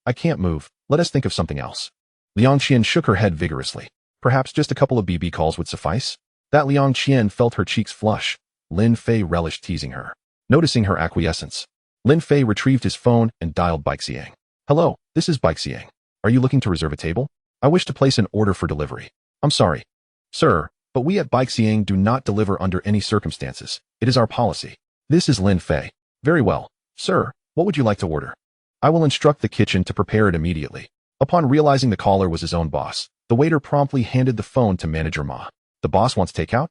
S1: I can't move. Let us think of something else. Liang Qian shook her head vigorously. Perhaps just a couple of BB calls would suffice? That Liang Qian felt her cheeks flush. Lin Fei relished teasing her. Noticing her acquiescence, Lin Fei retrieved his phone and dialed Balenciaga. Hello, this is Balenciaga. Are you looking to reserve a table? I wish to place an order for delivery. I'm sorry, sir, but we at Balenciaga do not deliver under any circumstances. It is our policy. This is Lin Fei. Very well, sir, what would you like to order? I will instruct the kitchen to prepare it immediately. Upon realizing the caller was his own boss, the waiter promptly handed the phone to manager Ma. The boss wants takeout?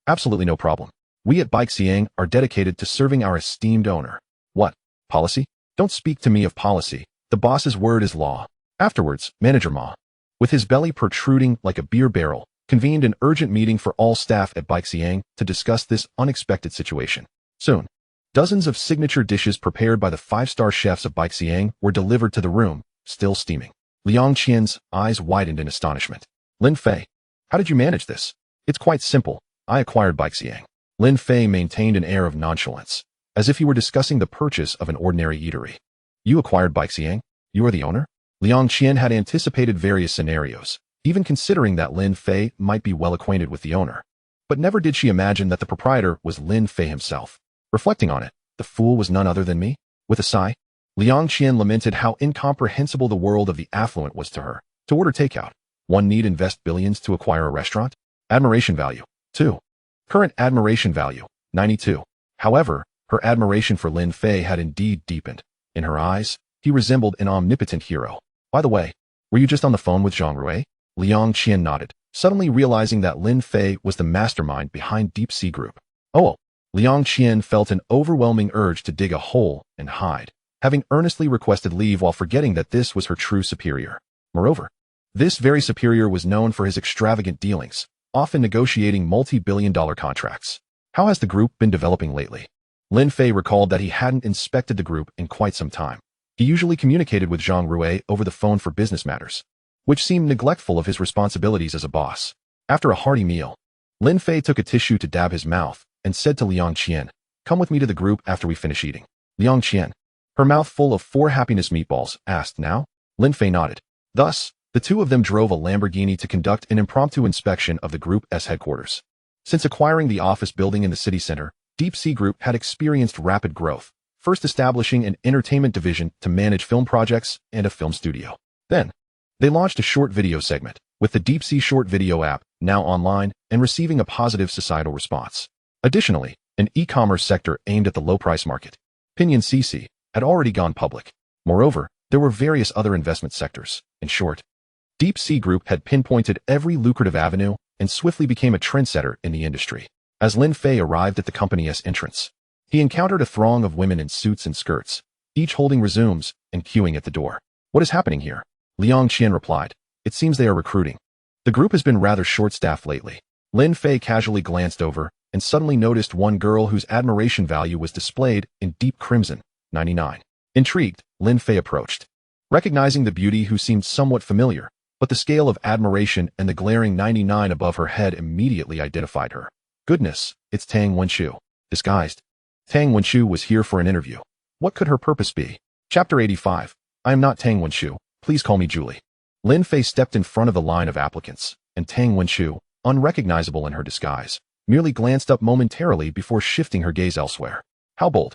S1: Absolutely no problem. We at Balenciaga are dedicated to serving our esteemed owner. What? Policy? Don't speak to me of policy. The boss's word is law. Afterwards, manager Ma, with his belly protruding like a beer barrel, convened an urgent meeting for all staff at Balenciaga to discuss this unexpected situation. Soon, dozens of signature dishes prepared by the five-star chefs of Balenciaga were delivered to the room, still steaming. Liang Qian's eyes widened in astonishment. Lin Fei, how did you manage this? It's quite simple. I acquired Balenciaga. Lin Fei maintained an air of nonchalance, as if he were discussing the purchase of an ordinary eatery. You acquired Balenciaga? You are the owner? Liang Qian had anticipated various scenarios, even considering that Lin Fei might be well acquainted with the owner. But never did she imagine that the proprietor was Lin Fei himself. Reflecting on it, the fool was none other than me. With a sigh, Liang Qian lamented how incomprehensible the world of the affluent was to her. To order takeout, one need invest billions to acquire a restaurant? Admiration value, 2. Current admiration value, 92. However, her admiration for Lin Fei had indeed deepened. In her eyes, he resembled an omnipotent hero. By the way, were you just on the phone with Zhang Rui? Liang Qian nodded, suddenly realizing that Lin Fei was the mastermind behind Deep Sea Group. Oh, Liang Qian felt an overwhelming urge to dig a hole and hide, having earnestly requested leave while forgetting that this was her true superior. Moreover, this very superior was known for his extravagant dealings, often negotiating multi-billion-dollar contracts. How has the group been developing lately? Lin Fei recalled that he hadn't inspected the group in quite some time. He usually communicated with Zhang Rui over the phone for business matters, which seemed neglectful of his responsibilities as a boss. After a hearty meal, Lin Fei took a tissue to dab his mouth and said to Liang Qian, come with me to the group after we finish eating. Liang Qian, her mouth full of 4 happiness meatballs, asked now. Lin Fei nodded. Thus, the two of them drove a Lamborghini to conduct an impromptu inspection of the group's headquarters. Since acquiring the office building in the city center, Deep Sea Group had experienced rapid growth, first establishing an entertainment division to manage film projects and a film studio. Then, they launched a short video segment, with the Deep Sea Short Video app now online and receiving a positive societal response. Additionally, an e-commerce sector aimed at the low-price market, Pinyin CC, had already gone public. Moreover, there were various other investment sectors. In short, Deep Sea Group had pinpointed every lucrative avenue and swiftly became a trendsetter in the industry. As Lin Fei arrived at the company's entrance, He encountered a throng of women in suits and skirts, each holding resumes and queuing at the door. What is happening here? Liang Qian replied. It seems they are recruiting. The group has been rather short-staffed lately. Lin Fei casually glanced over and suddenly noticed one girl whose admiration value was displayed in deep crimson, 99. Intrigued, Lin Fei approached. Recognizing the beauty who seemed somewhat familiar, but the scale of admiration and the glaring 99 above her head immediately identified her. Goodness, it's Tang Wenqiu. Disguised. Tang Wenqiu was here for an interview. What could her purpose be? Chapter 85. I am not Tang Wenqiu. Please call me Julie. Lin Fei stepped in front of the line of applicants, and Tang Wenqiu, unrecognizable in her disguise, merely glanced up momentarily before shifting her gaze elsewhere. How bold.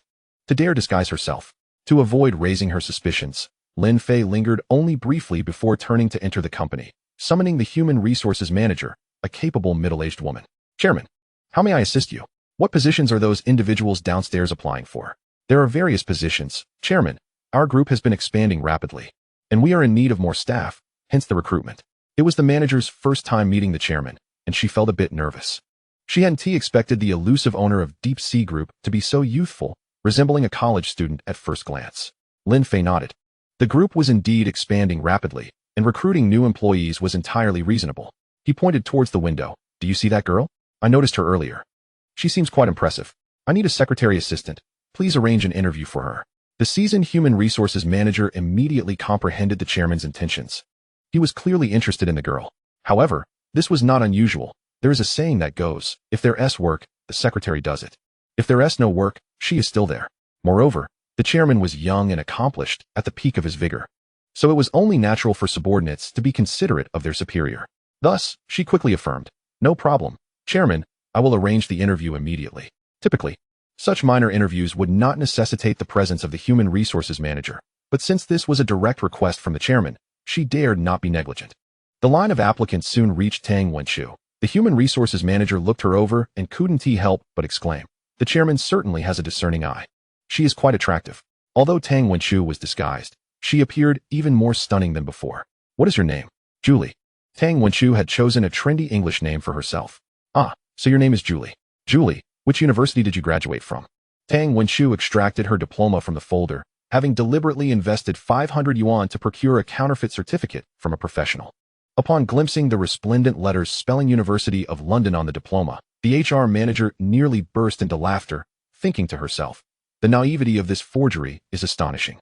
S1: To dare disguise herself. To avoid raising her suspicions, Lin Fei lingered only briefly before turning to enter the company, summoning the human resources manager, a capable middle-aged woman. Chairman, how may I assist you? What positions are those individuals downstairs applying for? There are various positions. Chairman, our group has been expanding rapidly, and we are in need of more staff, hence the recruitment. It was the manager's first time meeting the chairman, and she felt a bit nervous. She hadn't expected the elusive owner of Deep Sea Group to be so youthful, resembling a college student at first glance. Lin Fei nodded. The group was indeed expanding rapidly, and recruiting new employees was entirely reasonable. He pointed towards the window. Do you see that girl? I noticed her earlier. She seems quite impressive. I need a secretary assistant. Please arrange an interview for her. The seasoned human resources manager immediately comprehended the chairman's intentions. He was clearly interested in the girl. However, this was not unusual. There is a saying that goes, if their S work, the secretary does it. If their S no work, she is still there. Moreover, the chairman was young and accomplished at the peak of his vigor. So it was only natural for subordinates to be considerate of their superior. Thus, she quickly affirmed, no problem, Chairman, I will arrange the interview immediately. Typically, such minor interviews would not necessitate the presence of the human resources manager, but since this was a direct request from the chairman, she dared not be negligent. The line of applicants soon reached Tang Wenqiu. The human resources manager looked her over and couldn't help but exclaim, the chairman certainly has a discerning eye. She is quite attractive. Although Tang Wenqiu was disguised, she appeared even more stunning than before. What is your name? Julie. Tang Wenqiu had chosen a trendy English name for herself. Ah, so your name is Julie. Julie, which university did you graduate from? Tang Wenqiu extracted her diploma from the folder, having deliberately invested 500 yuan to procure a counterfeit certificate from a professional. Upon glimpsing the resplendent letters spelling University of London on the diploma, the HR manager nearly burst into laughter, thinking to herself, the naivety of this forgery is astonishing.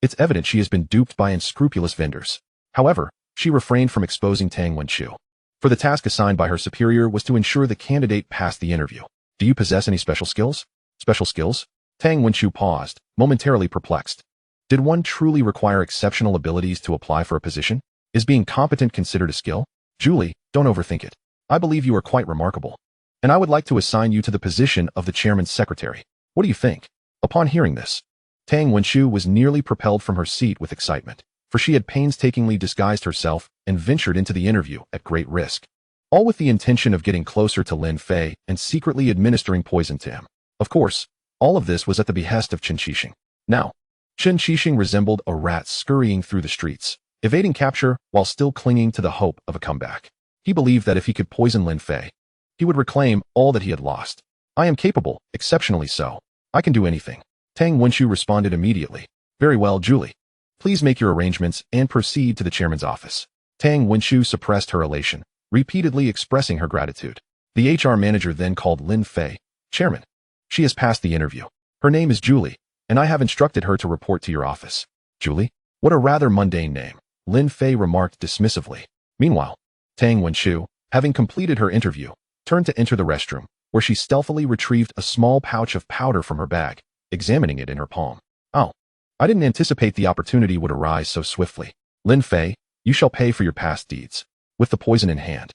S1: It's evident she has been duped by unscrupulous vendors. However, she refrained from exposing Tang Wenqiu, for the task assigned by her superior was to ensure the candidate passed the interview. Do you possess any special skills? Special skills? Tang Wenqiu paused, momentarily perplexed. Did one truly require exceptional abilities to apply for a position? Is being competent considered a skill? Julie, don't overthink it. I believe you are quite remarkable, and I would like to assign you to the position of the chairman's secretary. What do you think? Upon hearing this, Tang Wenqiu was nearly propelled from her seat with excitement, for she had painstakingly disguised herself and ventured into the interview at great risk, all with the intention of getting closer to Lin Fei and secretly administering poison to him. Of course, all of this was at the behest of Chen Qixing. Now, Chen Qixing resembled a rat scurrying through the streets, evading capture while still clinging to the hope of a comeback. He believed that if he could poison Lin Fei, he would reclaim all that he had lost. I am capable, exceptionally so. I can do anything. Tang Wenqiu responded immediately. Very well, Julie. Please make your arrangements and proceed to the chairman's office. Tang Wenqiu suppressed her elation, repeatedly expressing her gratitude. The HR manager then called Lin Fei. Chairman, she has passed the interview. Her name is Julie, and I have instructed her to report to your office. Julie? What a rather mundane name, Lin Fei remarked dismissively. Meanwhile, Tang Wenqiu, having completed her interview, turned to enter the restroom, where she stealthily retrieved a small pouch of powder from her bag, examining it in her palm. Oh, I didn't anticipate the opportunity would arise so swiftly. Lin Fei, you shall pay for your past deeds. With the poison in hand.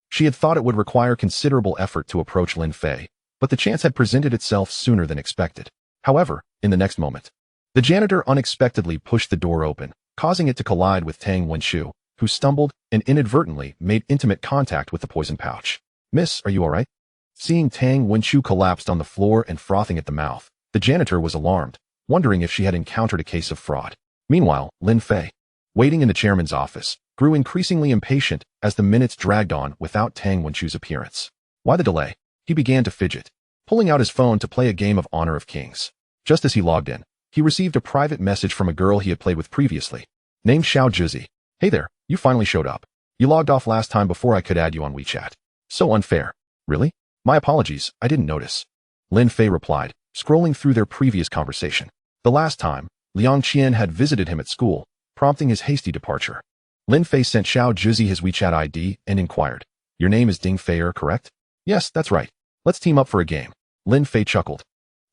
S1: She had thought it would require considerable effort to approach Lin Fei, but the chance had presented itself sooner than expected. However, in the next moment, the janitor unexpectedly pushed the door open, causing it to collide with Tang Wenqiu, who stumbled and inadvertently made intimate contact with the poison pouch. Miss, are you all right? Seeing Tang Wenqiu collapsed on the floor and frothing at the mouth, the janitor was alarmed, wondering if she had encountered a case of fraud. Meanwhile, Lin Fei, waiting in the chairman's office, grew increasingly impatient as the minutes dragged on without Tang Wenqiu's appearance. Why the delay? He began to fidget. pulling out his phone to play a game of Honor of Kings. Just as he logged in, he received a private message from a girl he had played with previously, named Xiao Juzi. Hey there, you finally showed up. You logged off last time before I could add you on WeChat. So unfair. Really? My apologies, I didn't notice. Lin Fei replied, scrolling through their previous conversation. The last time, Liang Qian had visited him at school, prompting his hasty departure. Lin Fei sent Xiao Juzi his WeChat ID and inquired, Your name is Ding Fei, correct? Yes, that's right. Let's team up for a game. Lin Fei chuckled,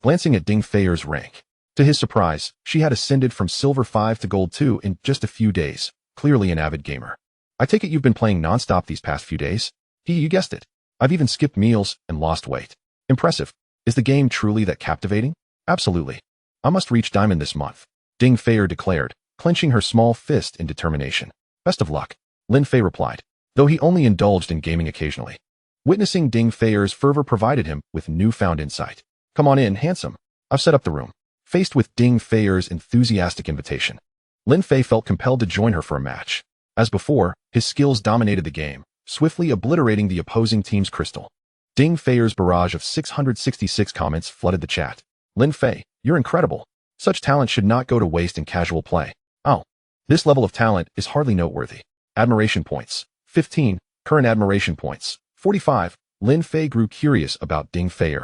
S1: glancing at Ding Fei's rank. To his surprise, she had ascended from Silver 5 to Gold 2 in just a few days, clearly an avid gamer. I take it you've been playing non-stop these past few days? You guessed it. I've even skipped meals and lost weight. Impressive. Is the game truly that captivating? Absolutely. I must reach Diamond this month, Ding Fei declared, clenching her small fist in determination. Best of luck, Lin Fei replied, though he only indulged in gaming occasionally. Witnessing Ding Fei's fervor provided him with newfound insight. Come on in, handsome. I've set up the room. Faced with Ding Fei's enthusiastic invitation, Lin Fei felt compelled to join her for a match. As before, his skills dominated the game, swiftly obliterating the opposing team's crystal. Ding Fei's barrage of 666 comments flooded the chat. Lin Fei, you're incredible. Such talent should not go to waste in casual play. Oh, this level of talent is hardly noteworthy. Admiration points, 15. Current admiration points, 45. Lin Fei grew curious about Ding Fei.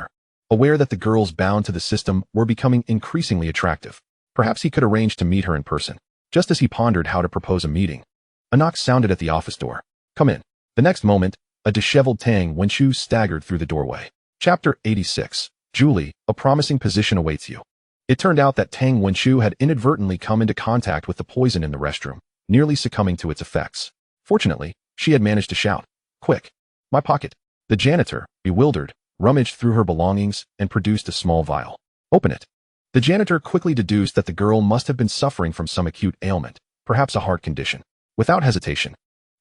S1: Aware that the girls bound to the system were becoming increasingly attractive. Perhaps he could arrange to meet her in person. Just as he pondered how to propose a meeting, a knock sounded at the office door. Come in. The next moment, a disheveled Tang Wenchu staggered through the doorway. Chapter 86. Julie, a promising position awaits you. It turned out that Tang Wenchu had inadvertently come into contact with the poison in the restroom, nearly succumbing to its effects. Fortunately, she had managed to shout, Quick! My pocket! The janitor, bewildered, rummaged through her belongings and produced a small vial. Open it. The janitor quickly deduced that the girl must have been suffering from some acute ailment, perhaps a heart condition. Without hesitation,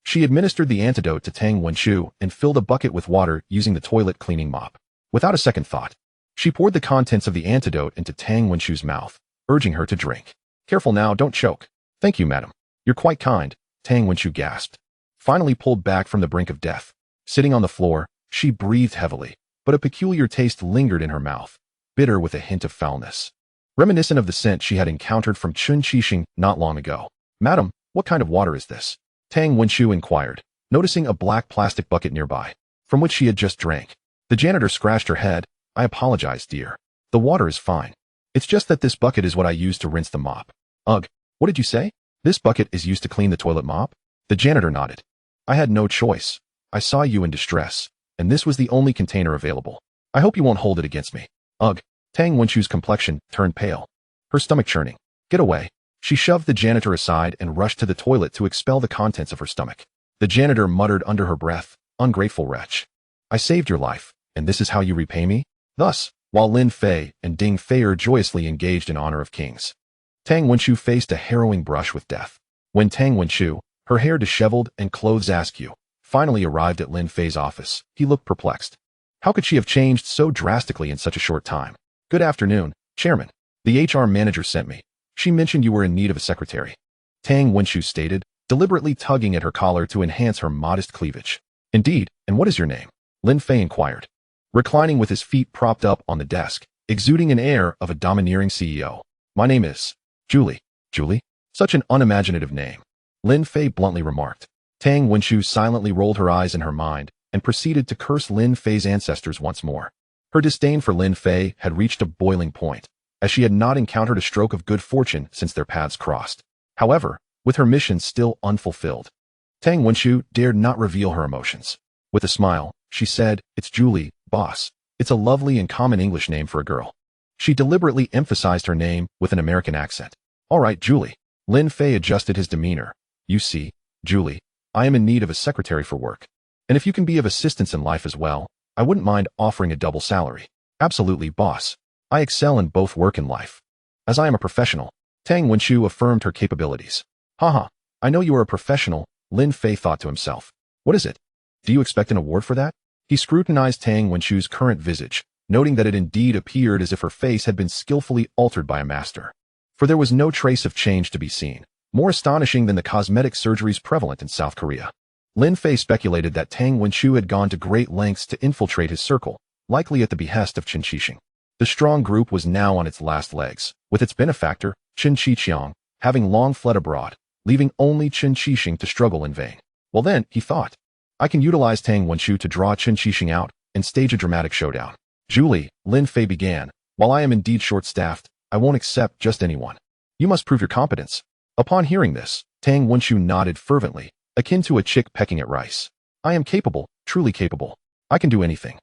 S1: she administered the antidote to Tang Wenchu and filled a bucket with water using the toilet cleaning mop. Without a second thought, she poured the contents of the antidote into Tang Wenchu's mouth, urging her to drink. Careful now, don't choke. Thank you, madam. You're quite kind, Tang Wenchu gasped. Finally pulled back from the brink of death. Sitting on the floor, she breathed heavily, but a peculiar taste lingered in her mouth, bitter with a hint of foulness, reminiscent of the scent she had encountered from Chun Qixing not long ago. Madam, what kind of water is this? Tang Wenchu inquired, noticing a black plastic bucket nearby, from which she had just drank. The janitor scratched her head. I apologize, dear. The water is fine. It's just that this bucket is what I use to rinse the mop. Ugh, what did you say? This bucket is used to clean the toilet mop? The janitor nodded. I had no choice. I saw you in distress, and this was the only container available. I hope you won't hold it against me. Ugh. Tang Wenchu's complexion turned pale, her stomach churning. Get away. She shoved the janitor aside and rushed to the toilet to expel the contents of her stomach. The janitor muttered under her breath, Ungrateful wretch. I saved your life, and this is how you repay me? Thus, while Lin Fei and Ding Fei joyously engaged in Honor of Kings, Tang Wenchu faced a harrowing brush with death. When Tang Wenchu, her hair disheveled and clothes askew, finally arrived at Lin Fei's office, he looked perplexed. How could she have changed so drastically in such a short time? Good afternoon, Chairman. The HR manager sent me. She mentioned you were in need of a secretary, Tang Wenchu stated, deliberately tugging at her collar to enhance her modest cleavage. Indeed, and what is your name? Lin Fei inquired, reclining with his feet propped up on the desk, exuding an air of a domineering CEO. My name is Julie. Julie? Such an unimaginative name, Lin Fei bluntly remarked. Tang Wenchu silently rolled her eyes in her mind and proceeded to curse Lin Fei's ancestors once more. Her disdain for Lin Fei had reached a boiling point, as she had not encountered a stroke of good fortune since their paths crossed. However, with her mission still unfulfilled, Tang Wenchu dared not reveal her emotions. With a smile, she said, It's Julie, boss. It's a lovely and common English name for a girl. She deliberately emphasized her name with an American accent. All right, Julie. Lin Fei adjusted his demeanor. You see, Julie, I am in need of a secretary for work. And if you can be of assistance in life as well, I wouldn't mind offering a double salary. Absolutely, boss. I excel in both work and life. As I am a professional, Tang Wenchu affirmed her capabilities. Haha, I know you are a professional, Lin Fei thought to himself. What is it? Do you expect an award for that? He scrutinized Tang Wenchu's current visage, noting that it indeed appeared as if her face had been skillfully altered by a master. For there was no trace of change to be seen, more astonishing than the cosmetic surgeries prevalent in South Korea. Lin Fei speculated that Tang Wenchu had gone to great lengths to infiltrate his circle, likely at the behest of Chen Qixing. The strong group was now on its last legs, with its benefactor, Chen Qiqiang, having long fled abroad, leaving only Chen Qixing to struggle in vain. Well then, he thought, I can utilize Tang Wenshu to draw Chen Qixing out and stage a dramatic showdown. Julie, Lin Fei began, while I am indeed short-staffed, I won't accept just anyone. You must prove your competence. Upon hearing this, Tang Wenshu nodded fervently, akin to a chick pecking at rice. I am capable, truly capable. I can do anything.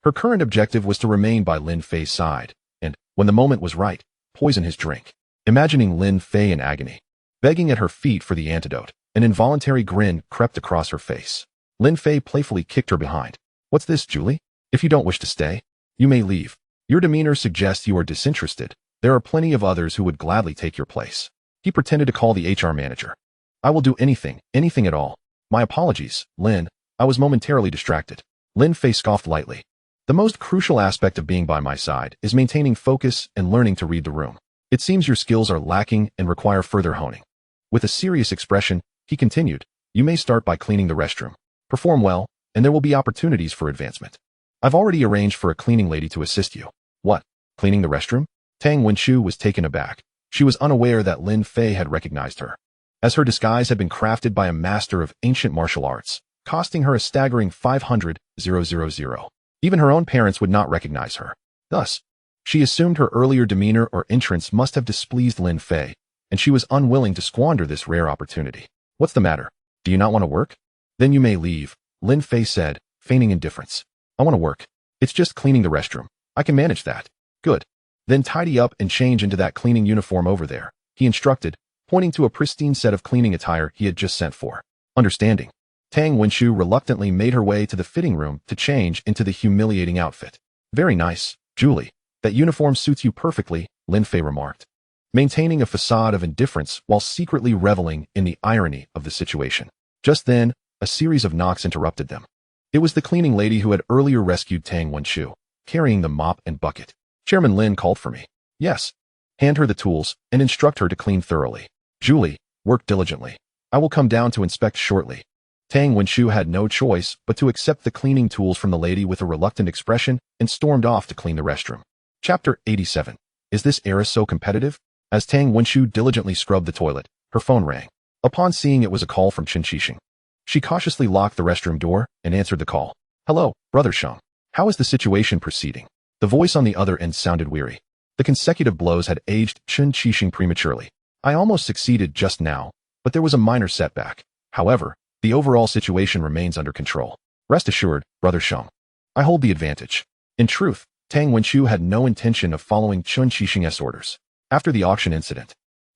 S1: Her current objective was to remain by Lin Fei's side, and, when the moment was right, poison his drink. Imagining Lin Fei in agony, begging at her feet for the antidote, an involuntary grin crept across her face. Lin Fei playfully kicked her behind. What's this, Julie? If you don't wish to stay, you may leave. Your demeanor suggests you are disinterested. There are plenty of others who would gladly take your place. He pretended to call the HR manager. I will do anything at all. My apologies, Lin. I was momentarily distracted. Lin Fei scoffed lightly. The most crucial aspect of being by my side is maintaining focus and learning to read the room. It seems your skills are lacking and require further honing. With a serious expression, he continued, you may start by cleaning the restroom. Perform well, and there will be opportunities for advancement. I've already arranged for a cleaning lady to assist you. What? Cleaning the restroom? Tang Wenshu was taken aback. She was unaware that Lin Fei had recognized her, as her disguise had been crafted by a master of ancient martial arts, costing her a staggering 500,000. Even her own parents would not recognize her. Thus, she assumed her earlier demeanor or entrance must have displeased Lin Fei, and she was unwilling to squander this rare opportunity. What's the matter? Do you not want to work? Then you may leave, Lin Fei said, feigning indifference. I want to work. It's just cleaning the restroom. I can manage that. Good. Then tidy up and change into that cleaning uniform over there, he instructed, pointing to a pristine set of cleaning attire he had just sent for. Understanding. Tang Wenshu reluctantly made her way to the fitting room to change into the humiliating outfit. Very nice, Julie. That uniform suits you perfectly, Lin Fei remarked, maintaining a facade of indifference while secretly reveling in the irony of the situation. Just then, a series of knocks interrupted them. It was the cleaning lady who had earlier rescued Tang Wenshu, carrying the mop and bucket. Chairman Lin called for me. Yes. Hand her the tools and instruct her to clean thoroughly. Julie, work diligently. I will come down to inspect shortly. Tang Wenshu had no choice but to accept the cleaning tools from the lady with a reluctant expression and stormed off to clean the restroom. Chapter 87. Is this heiress so competitive? As Tang Wenshu diligently scrubbed the toilet, her phone rang. Upon seeing it was a call from Chen Qixing, she cautiously locked the restroom door and answered the call. Hello, Brother Sheng. How is the situation proceeding? The voice on the other end sounded weary. The consecutive blows had aged Chen Qixing prematurely. I almost succeeded just now, but there was a minor setback. However, the overall situation remains under control. Rest assured, Brother Sheng. I hold the advantage. In truth, Tang Wenshu had no intention of following Chen Qixing's orders. After the auction incident,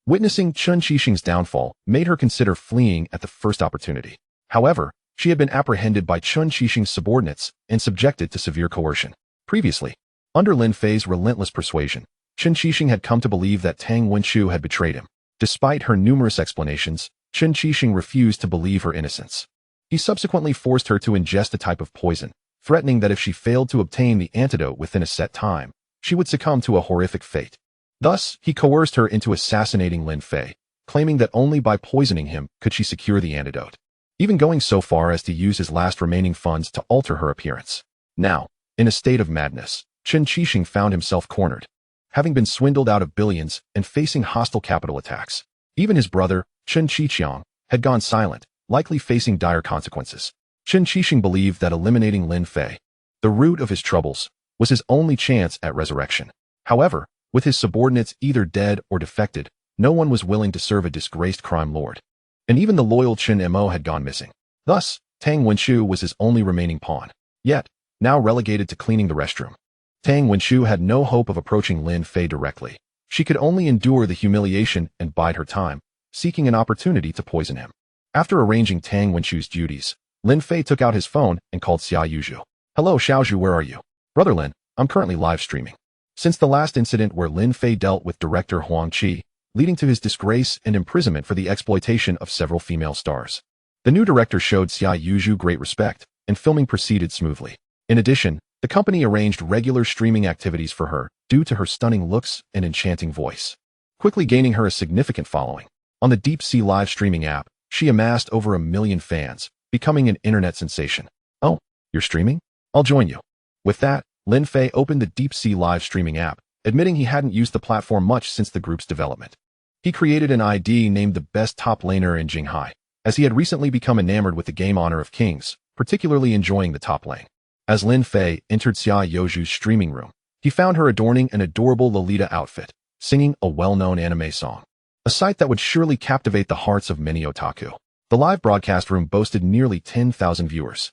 S1: witnessing Chen Qixing's downfall made her consider fleeing at the first opportunity. However, she had been apprehended by Chen Qixing's subordinates and subjected to severe coercion. Previously, under Lin Fei's relentless persuasion, Chen Qixing had come to believe that Tang Wenshu had betrayed him. Despite her numerous explanations, Chen Qixing refused to believe her innocence. He subsequently forced her to ingest a type of poison, threatening that if she failed to obtain the antidote within a set time, she would succumb to a horrific fate. Thus, he coerced her into assassinating Lin Fei, claiming that only by poisoning him could she secure the antidote, even going so far as to use his last remaining funds to alter her appearance. Now, in a state of madness, Chen Qixing found himself cornered, having been swindled out of billions and facing hostile capital attacks. Even his brother, Chen Qiqiang, had gone silent, likely facing dire consequences. Chen Qixing believed that eliminating Lin Fei, the root of his troubles, was his only chance at resurrection. However, with his subordinates either dead or defected, no one was willing to serve a disgraced crime lord. And even the loyal Chen Mo had gone missing. Thus, Tang Wenshu was his only remaining pawn. Yet, now relegated to cleaning the restroom, Tang Wenshu had no hope of approaching Lin Fei directly. She could only endure the humiliation and bide her time, seeking an opportunity to poison him. After arranging Tang Wenshu's duties, Lin Fei took out his phone and called Xia Yuzhu. Hello Xiaozhu, where are you? Brother Lin, I'm currently live streaming. Since the last incident where Lin Fei dealt with director Huang Qi, leading to his disgrace and imprisonment for the exploitation of several female stars, the new director showed Xia Yuzhu great respect, and filming proceeded smoothly. In addition, the company arranged regular streaming activities for her due to her stunning looks and enchanting voice, quickly gaining her a significant following. On the Deep Sea live streaming app, she amassed over 1 million fans, becoming an internet sensation. Oh, you're streaming? I'll join you. With that, Lin Fei opened the Deep Sea live streaming app, admitting he hadn't used the platform much since the group's development. He created an ID named the best top laner in Jinghai, as he had recently become enamored with the game Honor of Kings, particularly enjoying the top lane. As Lin Fei entered Xia Youju's streaming room, he found her adorning an adorable Lolita outfit, singing a well-known anime song. A sight that would surely captivate the hearts of many otaku. The live broadcast room boasted nearly 10,000 viewers.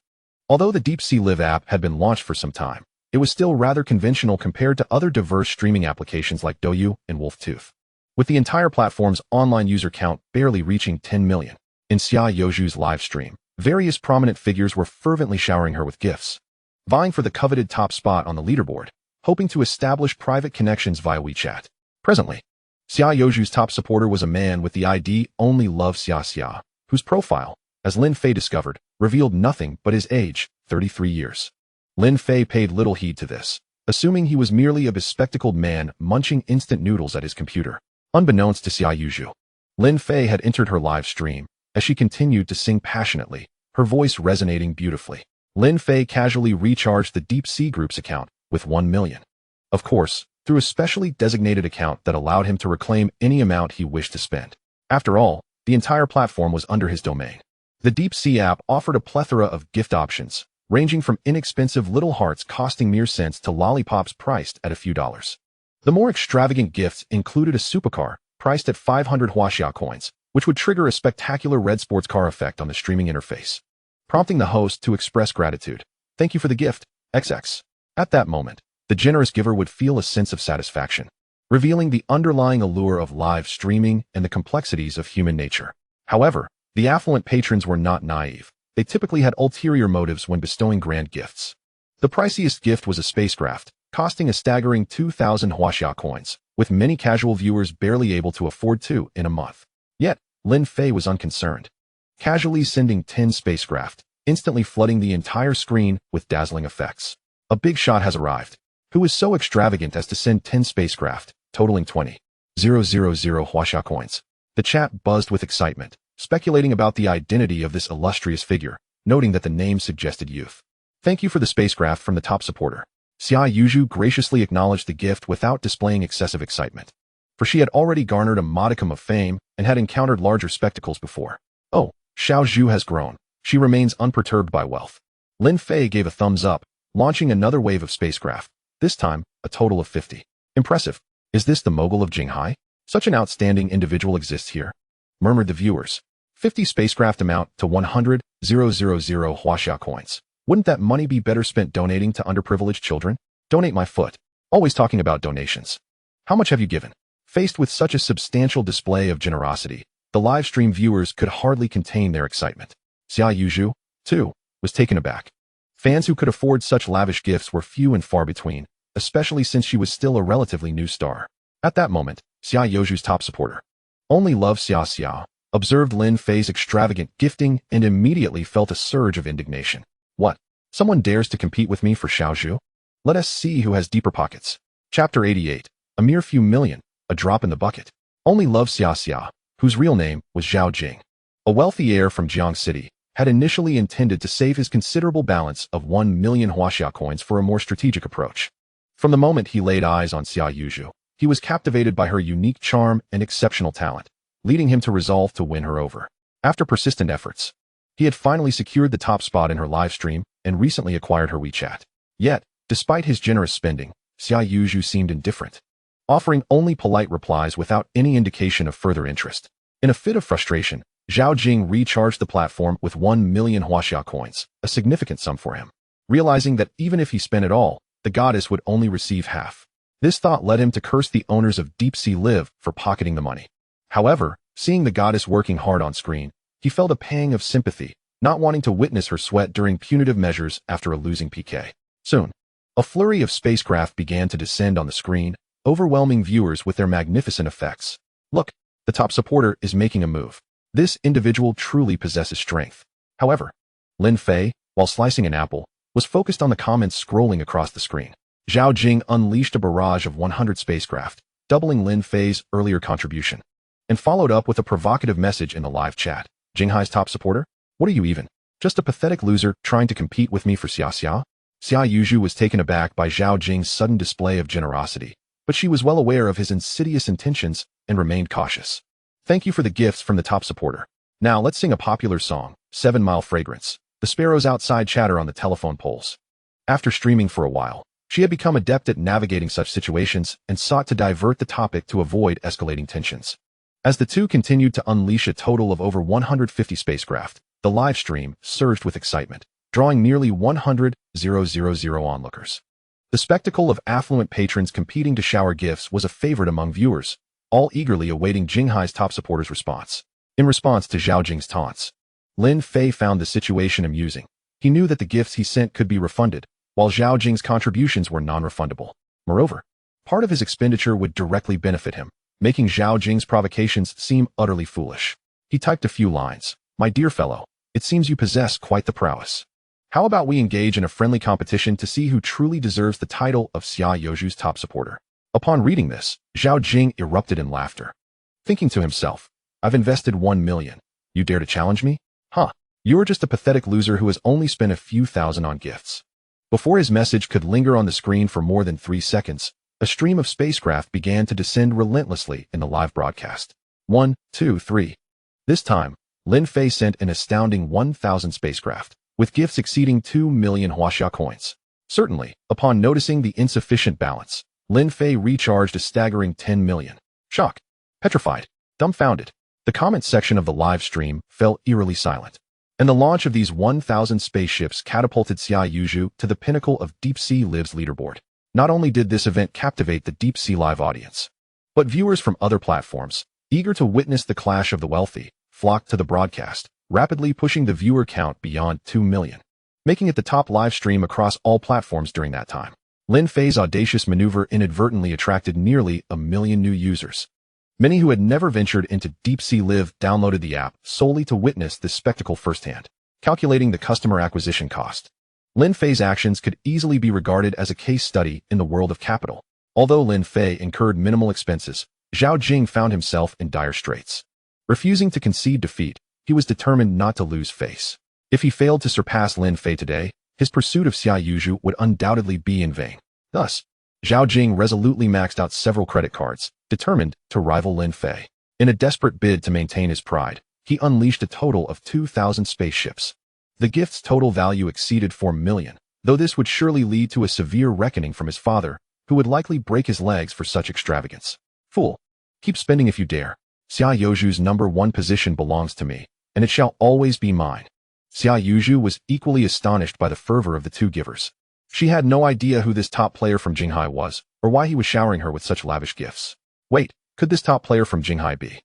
S1: Although the Deep Sea Live app had been launched for some time, it was still rather conventional compared to other diverse streaming applications like Douyu and Wolftooth. With the entire platform's online user count barely reaching 10 million. In Xia Youju's live stream, various prominent figures were fervently showering her with gifts, vying for the coveted top spot on the leaderboard, hoping to establish private connections via WeChat. Presently, Xia Youju's top supporter was a man with the ID Only Love Xia, whose profile, as Lin Fei discovered, revealed nothing but his age, 33 years. Lin Fei paid little heed to this, assuming he was merely a bespectacled man munching instant noodles at his computer. Unbeknownst to Xia Youju, Lin Fei had entered her live stream, as she continued to sing passionately, her voice resonating beautifully. Lin Fei casually recharged the Deep Sea Group's account with 1 million. Of course, through a specially designated account that allowed him to reclaim any amount he wished to spend. After all, the entire platform was under his domain. The Deep Sea app offered a plethora of gift options, ranging from inexpensive little hearts costing mere cents to lollipops priced at a few dollars. The more extravagant gifts included a supercar, priced at 500 Huaxia coins, which would trigger a spectacular red sports car effect on the streaming interface, prompting the host to express gratitude. Thank you for the gift, XX. At that moment, the generous giver would feel a sense of satisfaction, revealing the underlying allure of live streaming and the complexities of human nature. However, the affluent patrons were not naive. They typically had ulterior motives when bestowing grand gifts. The priciest gift was a spacecraft, costing a staggering 2,000 Huaxia coins, with many casual viewers barely able to afford two in a month. Yet, Lin Fei was unconcerned, casually sending 10 spacecraft, instantly flooding the entire screen with dazzling effects. A big shot has arrived. Who is so extravagant as to send 10 spacecraft, totaling 20,000 Huaxia coins? The chat buzzed with excitement, speculating about the identity of this illustrious figure, noting that the name suggested youth. Thank you for the spacecraft from the top supporter. Xia Youju graciously acknowledged the gift without displaying excessive excitement, for she had already garnered a modicum of fame and had encountered larger spectacles before. Oh, Xiao Zhu has grown. She remains unperturbed by wealth. Lin Fei gave a thumbs up, launching another wave of spacecraft, this time a total of 50. Impressive. Is this the mogul of Jinghai? Such an outstanding individual exists here, murmured the viewers. 50 spacecraft amount to 100,000 Huaxia coins. Wouldn't that money be better spent donating to underprivileged children? Donate my foot. Always talking about donations. How much have you given? Faced with such a substantial display of generosity, the live stream viewers could hardly contain their excitement. Xia Youju, too, was taken aback. Fans who could afford such lavish gifts were few and far between, especially since she was still a relatively new star. At that moment, Xia Youju's top supporter, Only Love Xia, observed Lin Fei's extravagant gifting and immediately felt a surge of indignation. What? Someone dares to compete with me for Xiao Zhu? Let us see who has deeper pockets. Chapter 88. A mere few million, a drop in the bucket. Only Love Xia, whose real name was Zhao Jing, a wealthy heir from Jiang City, had initially intended to save his considerable balance of 1 million Huaxia coins for a more strategic approach. From the moment he laid eyes on Xia Youju, he was captivated by her unique charm and exceptional talent, leading him to resolve to win her over. After persistent efforts, he had finally secured the top spot in her live stream and recently acquired her WeChat. Yet, despite his generous spending, Xia Youju seemed indifferent, offering only polite replies without any indication of further interest. In a fit of frustration, Zhao Jing recharged the platform with 1 million Huaxia coins, a significant sum for him. Realizing that even if he spent it all, the goddess would only receive half. This thought led him to curse the owners of Deep Sea Live for pocketing the money. However, seeing the goddess working hard on screen, he felt a pang of sympathy, not wanting to witness her sweat during punitive measures after a losing PK. Soon, a flurry of spacecraft began to descend on the screen, overwhelming viewers with their magnificent effects. Look, the top supporter is making a move. This individual truly possesses strength. However, Lin Fei, while slicing an apple, was focused on the comments scrolling across the screen. Zhao Jing unleashed a barrage of 100 spacecraft, doubling Lin Fei's earlier contribution, and followed up with a provocative message in the live chat. Jinghai's top supporter? What are you even? Just a pathetic loser trying to compete with me for Xia? Xia Yuzhu was taken aback by Zhao Jing's sudden display of generosity, but she was well aware of his insidious intentions and remained cautious. Thank you for the gifts from the top supporter. Now let's sing a popular song, 7 Mile Fragrance. The sparrows outside chatter on the telephone poles. After streaming for a while, she had become adept at navigating such situations and sought to divert the topic to avoid escalating tensions. As the two continued to unleash a total of over 150 spacecraft, the live stream surged with excitement, drawing nearly 100,000 onlookers. The spectacle of affluent patrons competing to shower gifts was a favorite among viewers, all eagerly awaiting Jinghai's top supporter's response. In response to Zhao Jing's taunts, Lin Fei found the situation amusing. He knew that the gifts he sent could be refunded, while Zhao Jing's contributions were non-refundable. Moreover, part of his expenditure would directly benefit him, making Zhao Jing's provocations seem utterly foolish. He typed a few lines. My dear fellow, it seems you possess quite the prowess. How about we engage in a friendly competition to see who truly deserves the title of Xia Yozhu's top supporter? Upon reading this, Zhao Jing erupted in laughter. Thinking to himself, I've invested 1 million. You dare to challenge me? Huh. You're just a pathetic loser who has only spent a few thousand on gifts. Before his message could linger on the screen for more than 3 seconds, a stream of spacecraft began to descend relentlessly in the live broadcast. 1, 2, 3. This time, Lin Fei sent an astounding 1,000 spacecraft, with gifts exceeding 2 million huaxia coins. Certainly, upon noticing the insufficient balance, Lin Fei recharged a staggering 10 million. Shocked, petrified, dumbfounded, the comments section of the live stream fell eerily silent. And the launch of these 1,000 spaceships catapulted Xia Yuzhu to the pinnacle of Deep Sea Live's leaderboard. Not only did this event captivate the Deep Sea Live audience, but viewers from other platforms, eager to witness the clash of the wealthy, flocked to the broadcast, rapidly pushing the viewer count beyond 2 million, making it the top live stream across all platforms during that time. Lin Fei's audacious maneuver inadvertently attracted nearly 1 million new users. Many who had never ventured into Deep Sea Live downloaded the app solely to witness this spectacle firsthand. Calculating the customer acquisition cost, Lin Fei's actions could easily be regarded as a case study in the world of capital. Although Lin Fei incurred minimal expenses, Zhao Jing found himself in dire straits. Refusing to concede defeat, he was determined not to lose face. If he failed to surpass Lin Fei today, his pursuit of Xia Yuzhu would undoubtedly be in vain. Thus, Zhao Jing resolutely maxed out several credit cards, determined to rival Lin Fei. In a desperate bid to maintain his pride, he unleashed a total of 2,000 spaceships. The gift's total value exceeded 4 million, though this would surely lead to a severe reckoning from his father, who would likely break his legs for such extravagance. Fool! Keep spending if you dare. Xia Yozhu's #1 position belongs to me, and it shall always be mine. Xia Yuzhu was equally astonished by the fervor of the two givers. She had no idea who this top player from Jinghai was, or why he was showering her with such lavish gifts. Wait, could this top player from Jinghai be?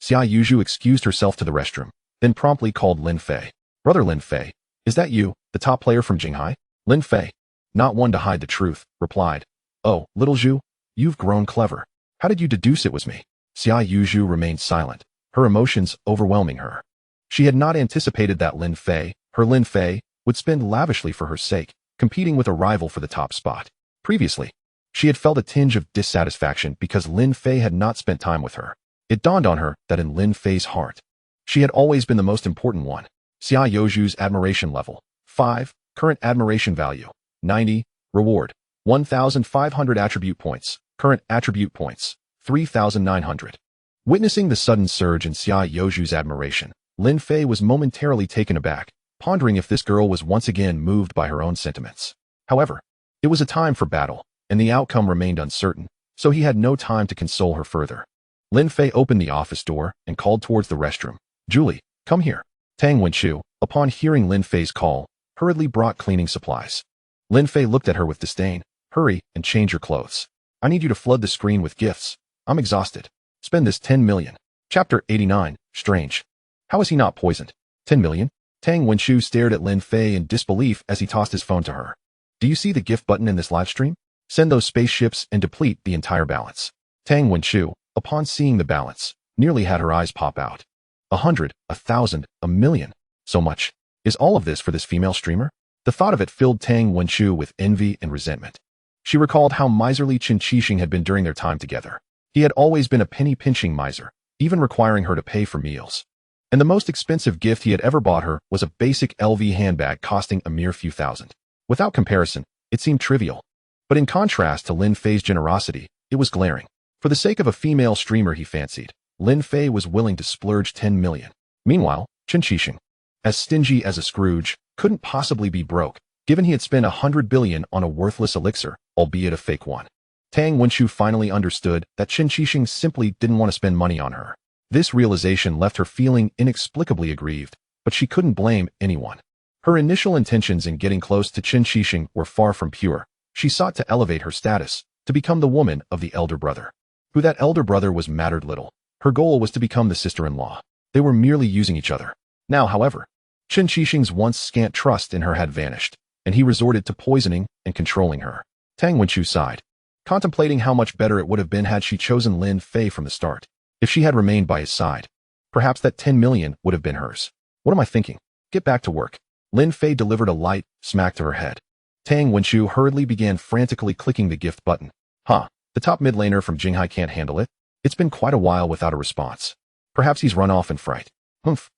S1: Xia Yuzhu excused herself to the restroom, then promptly called Lin Fei. Brother Lin Fei, is that you, the top player from Jinghai? Lin Fei, not one to hide the truth, replied. Oh, little Zhu, you've grown clever. How did you deduce it was me? Xia Yuzhu remained silent, her emotions overwhelming her. She had not anticipated that Lin Fei, her Lin Fei, would spend lavishly for her sake, competing with a rival for the top spot. Previously, she had felt a tinge of dissatisfaction because Lin Fei had not spent time with her. It dawned on her that in Lin Fei's heart, she had always been the most important one. Xia Yozhu's admiration level, 5, current admiration value, 90, reward, 1,500 attribute points, current attribute points, 3,900. Witnessing the sudden surge in Xia Yozhu's admiration, Lin Fei was momentarily taken aback, pondering if this girl was once again moved by her own sentiments. However, it was a time for battle, and the outcome remained uncertain, so he had no time to console her further. Lin Fei opened the office door and called towards the restroom. Julie, come here. Tang Wenqiu, upon hearing Lin Fei's call, hurriedly brought cleaning supplies. Lin Fei looked at her with disdain. Hurry and change your clothes. I need you to flood the screen with gifts. I'm exhausted. Spend this 10 million. Chapter 89, Strange. How is he not poisoned? 10 million? Tang Wenqiu stared at Lin Fei in disbelief as he tossed his phone to her. Do you see the gift button in this live stream? Send those spaceships and deplete the entire balance. Tang Wenqiu, upon seeing the balance, nearly had her eyes pop out. 100, 1,000, 1,000,000. So much. Is all of this for this female streamer? The thought of it filled Tang Wenqiu with envy and resentment. She recalled how miserly Qin Qixing had been during their time together. He had always been a penny-pinching miser, even requiring her to pay for meals. And the most expensive gift he had ever bought her was a basic LV handbag costing a mere few thousand. Without comparison, it seemed trivial. But in contrast to Lin Fei's generosity, it was glaring. For the sake of a female streamer he fancied, Lin Fei was willing to splurge 10 million. Meanwhile, Chen Qixing, as stingy as a Scrooge, couldn't possibly be broke, given he had spent 100 billion on a worthless elixir, albeit a fake one. Tang Wenqiu finally understood that Chen Qixing simply didn't want to spend money on her. This realization left her feeling inexplicably aggrieved, but she couldn't blame anyone. Her initial intentions in getting close to Chen Qixing were far from pure. She sought to elevate her status, to become the woman of the elder brother. Who that elder brother was mattered little. Her goal was to become the sister-in-law. They were merely using each other. Now, however, Chen Qixing's once scant trust in her had vanished, and he resorted to poisoning and controlling her. Tang Wenqiu sighed, contemplating how much better it would have been had she chosen Lin Fei from the start. If she had remained by his side, perhaps that 10 million would have been hers. What am I thinking? Get back to work. Lin Fei delivered a light smack to her head. Tang Wenqiu hurriedly began frantically clicking the gift button. The top mid laner from Jinghai can't handle it. It's been quite a while without a response. Perhaps he's run off in fright.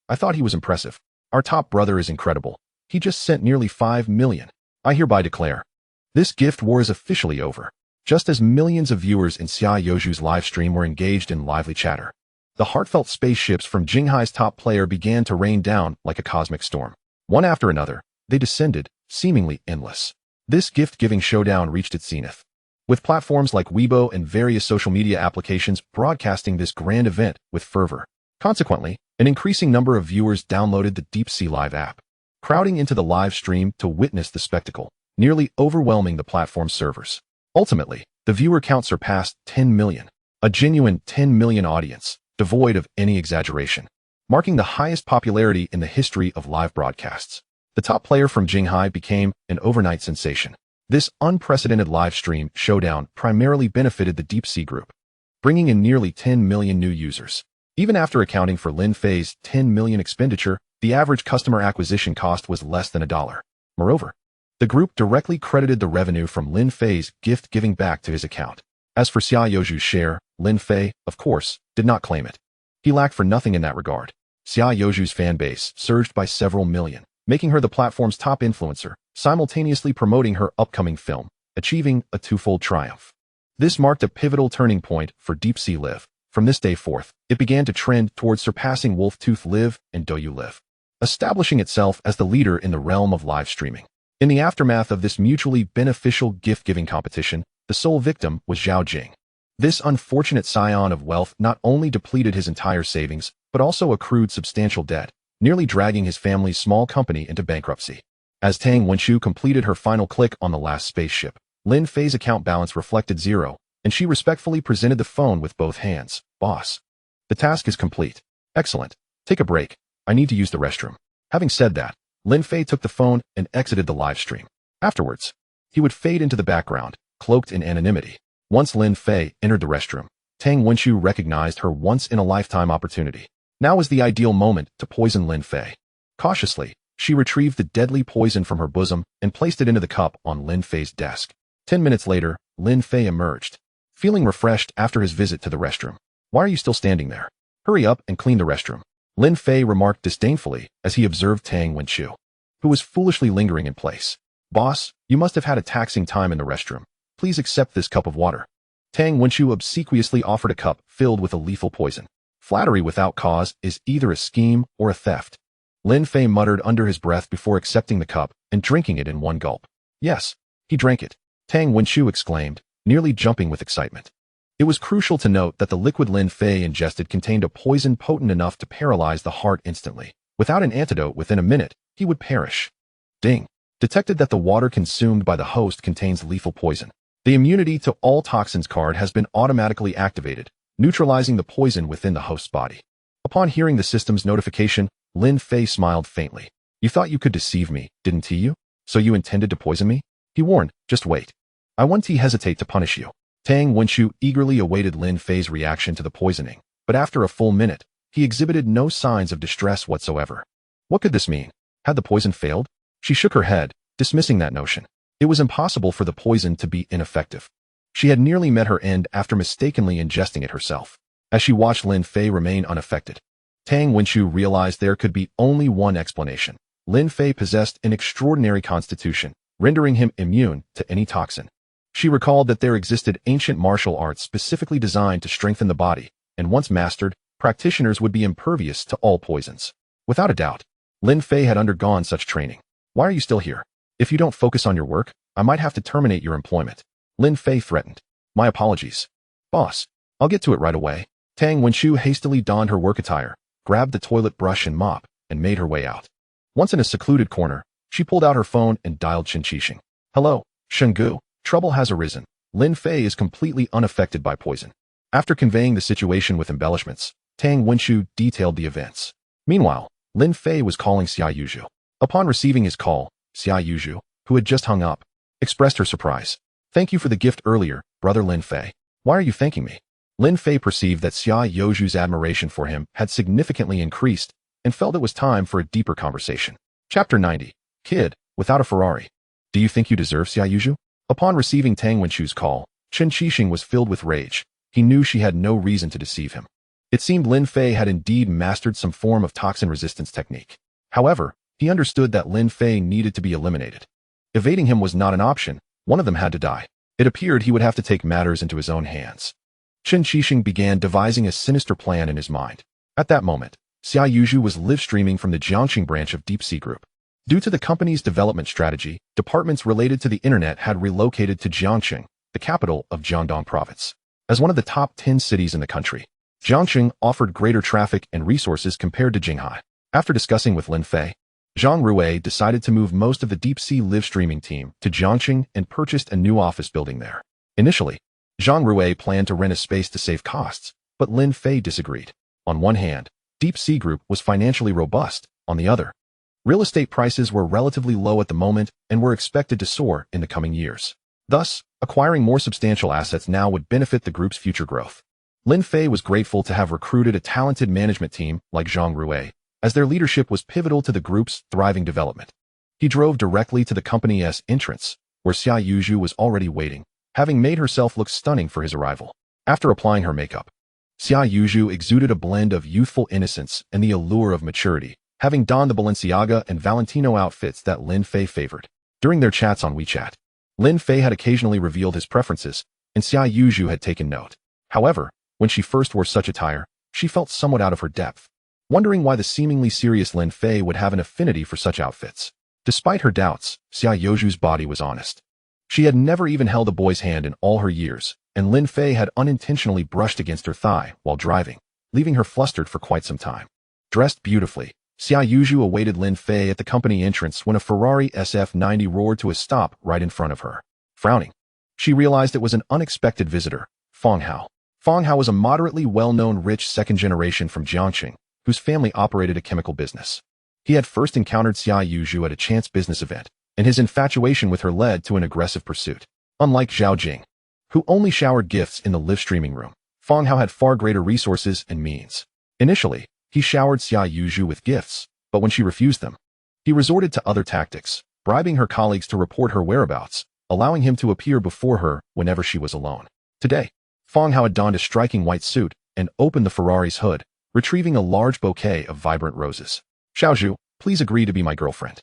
S1: I thought he was impressive. Our top brother is incredible. He just sent nearly 5 million. I hereby declare, this gift war is officially over. Just as millions of viewers in Xia Youju's live stream were engaged in lively chatter, the heartfelt spaceships from Jinghai's top player began to rain down like a cosmic storm. One after another, they descended, seemingly endless. This gift-giving showdown reached its zenith, with platforms like Weibo and various social media applications broadcasting this grand event with fervor. Consequently, an increasing number of viewers downloaded the DeepSea Live app, crowding into the live stream to witness the spectacle, nearly overwhelming the platform's servers. Ultimately, the viewer count surpassed 10 million, a genuine 10 million audience, devoid of any exaggeration, marking the highest popularity in the history of live broadcasts. The top player from Jinghai became an overnight sensation. This unprecedented live stream showdown primarily benefited the DeepSea group, bringing in nearly 10 million new users. Even after accounting for Lin Fei's 10 million expenditure, the average customer acquisition cost was less than $1. Moreover, the group directly credited the revenue from Lin Fei's gift giving back to his account. As for Xia Youju's share, Lin Fei, of course, did not claim it. He lacked for nothing in that regard. Xia Youju's fan base surged by several million, making her the platform's top influencer, simultaneously promoting her upcoming film, achieving a twofold triumph. This marked a pivotal turning point for DeepSea Live. From this day forth, it began to trend towards surpassing Wolftooth Live and Douyu Live, establishing itself as the leader in the realm of live streaming. In the aftermath of this mutually beneficial gift-giving competition, the sole victim was Zhao Jing. This unfortunate scion of wealth not only depleted his entire savings, but also accrued substantial debt, nearly dragging his family's small company into bankruptcy. As Tang Wenqiu completed her final click on the last spaceship, Lin Fei's account balance reflected 0, and she respectfully presented the phone with both hands. Boss, the task is complete. Excellent. Take a break. I need to use the restroom. Having said that, Lin Fei took the phone and exited the live stream. Afterwards, he would fade into the background, cloaked in anonymity. Once Lin Fei entered the restroom, Tang Wenqiu recognized her once-in-a-lifetime opportunity. Now was the ideal moment to poison Lin Fei. Cautiously, she retrieved the deadly poison from her bosom and placed it into the cup on Lin Fei's desk. 10 minutes later, Lin Fei emerged, feeling refreshed after his visit to the restroom. Why are you still standing there? Hurry up and clean the restroom. Lin Fei remarked disdainfully as he observed Tang Wenqiu, who was foolishly lingering in place. Boss, you must have had a taxing time in the restroom. Please accept this cup of water. Tang Wenqiu obsequiously offered a cup filled with a lethal poison. Flattery without cause is either a scheme or a theft. Lin Fei muttered under his breath before accepting the cup and drinking it in one gulp. Yes, he drank it. Tang Wenqiu exclaimed, nearly jumping with excitement. It was crucial to note that the liquid Lin Fei ingested contained a poison potent enough to paralyze the heart instantly. Without an antidote within a minute, he would perish. Ding. Detected that the water consumed by the host contains lethal poison. The immunity to all toxins card has been automatically activated, neutralizing the poison within the host's body. Upon hearing the system's notification, Lin Fei smiled faintly. You thought you could deceive me, didn't you? So you intended to poison me? He warned, just wait. I won't hesitate to punish you. Tang Wenqiu eagerly awaited Lin Fei's reaction to the poisoning, but after a full minute, he exhibited no signs of distress whatsoever. What could this mean? Had the poison failed? She shook her head, dismissing that notion. It was impossible for the poison to be ineffective. She had nearly met her end after mistakenly ingesting it herself. As she watched Lin Fei remain unaffected, Tang Wenqiu realized there could be only one explanation. Lin Fei possessed an extraordinary constitution, rendering him immune to any toxin. She recalled that there existed ancient martial arts specifically designed to strengthen the body, and once mastered, practitioners would be impervious to all poisons. Without a doubt, Lin Fei had undergone such training. Why are you still here? If you don't focus on your work, I might have to terminate your employment. Lin Fei threatened. My apologies. Boss, I'll get to it right away. Tang Wenchu hastily donned her work attire, grabbed the toilet brush and mop, and made her way out. Once in a secluded corner, she pulled out her phone and dialed Chen Qixing. Hello, Shenggu. Trouble has arisen. Lin Fei is completely unaffected by poison. After conveying the situation with embellishments, Tang Wenchu detailed the events. Meanwhile, Lin Fei was calling Xia Yuzhu. Upon receiving his call, Xia Yuzhu, who had just hung up, expressed her surprise. Thank you for the gift earlier, brother Lin Fei. Why are you thanking me? Lin Fei perceived that Xia Yuzhu's admiration for him had significantly increased and felt it was time for a deeper conversation. Chapter 90. Kid, without a Ferrari. Do you think you deserve Xia Yuzhu? Upon receiving Tang Wenchu's call, Chen Qixing was filled with rage. He knew she had no reason to deceive him. It seemed Lin Fei had indeed mastered some form of toxin resistance technique. However, he understood that Lin Fei needed to be eliminated. Evading him was not an option. One of them had to die. It appeared he would have to take matters into his own hands. Chen Qixing began devising a sinister plan in his mind. At that moment, Xia Yuzhu was live-streaming from the Jiangxing branch of Deep Sea Group. Due to the company's development strategy, departments related to the internet had relocated to Jiangxing, the capital of Jiangdong Province. As one of the top 10 cities in the country, Jiangxing offered greater traffic and resources compared to Jinghai. After discussing with Lin Fei, Zhang Rui decided to move most of the deep sea live streaming team to Jiangxing and purchased a new office building there. Initially, Zhang Rui planned to rent a space to save costs, but Lin Fei disagreed. On one hand, Deep Sea Group was financially robust. On the other, real estate prices were relatively low at the moment and were expected to soar in the coming years. Thus, acquiring more substantial assets now would benefit the group's future growth. Lin Fei was grateful to have recruited a talented management team like Zhang Rui, as their leadership was pivotal to the group's thriving development. He drove directly to the company's entrance, where Xia Yuzhu was already waiting, having made herself look stunning for his arrival. After applying her makeup, Xia Yuzhu exuded a blend of youthful innocence and the allure of maturity, having donned the Balenciaga and Valentino outfits that Lin Fei favored. During their chats on WeChat, Lin Fei had occasionally revealed his preferences, and Xia Yuzhu had taken note. However, when she first wore such attire, she felt somewhat out of her depth, wondering why the seemingly serious Lin Fei would have an affinity for such outfits. Despite her doubts, Xia Yuzhu's body was honest. She had never even held a boy's hand in all her years, and Lin Fei had unintentionally brushed against her thigh while driving, leaving her flustered for quite some time. Dressed beautifully, Xia Yuzhu awaited Lin Fei at the company entrance when a Ferrari SF90 roared to a stop right in front of her. Frowning, she realized it was an unexpected visitor, Feng Hao. Feng Hao was a moderately well-known rich second generation from Jiangxing, whose family operated a chemical business. He had first encountered Xia Yuzhu at a chance business event, and his infatuation with her led to an aggressive pursuit. Unlike Zhao Jing, who only showered gifts in the live streaming room, Feng Hao had far greater resources and means. Initially, he showered Xia Yuzhu with gifts, but when she refused them, he resorted to other tactics, bribing her colleagues to report her whereabouts, allowing him to appear before her whenever she was alone. Today, Feng Hao had donned a striking white suit and opened the Ferrari's hood, retrieving a large bouquet of vibrant roses. Xiaozhu, please agree to be my girlfriend.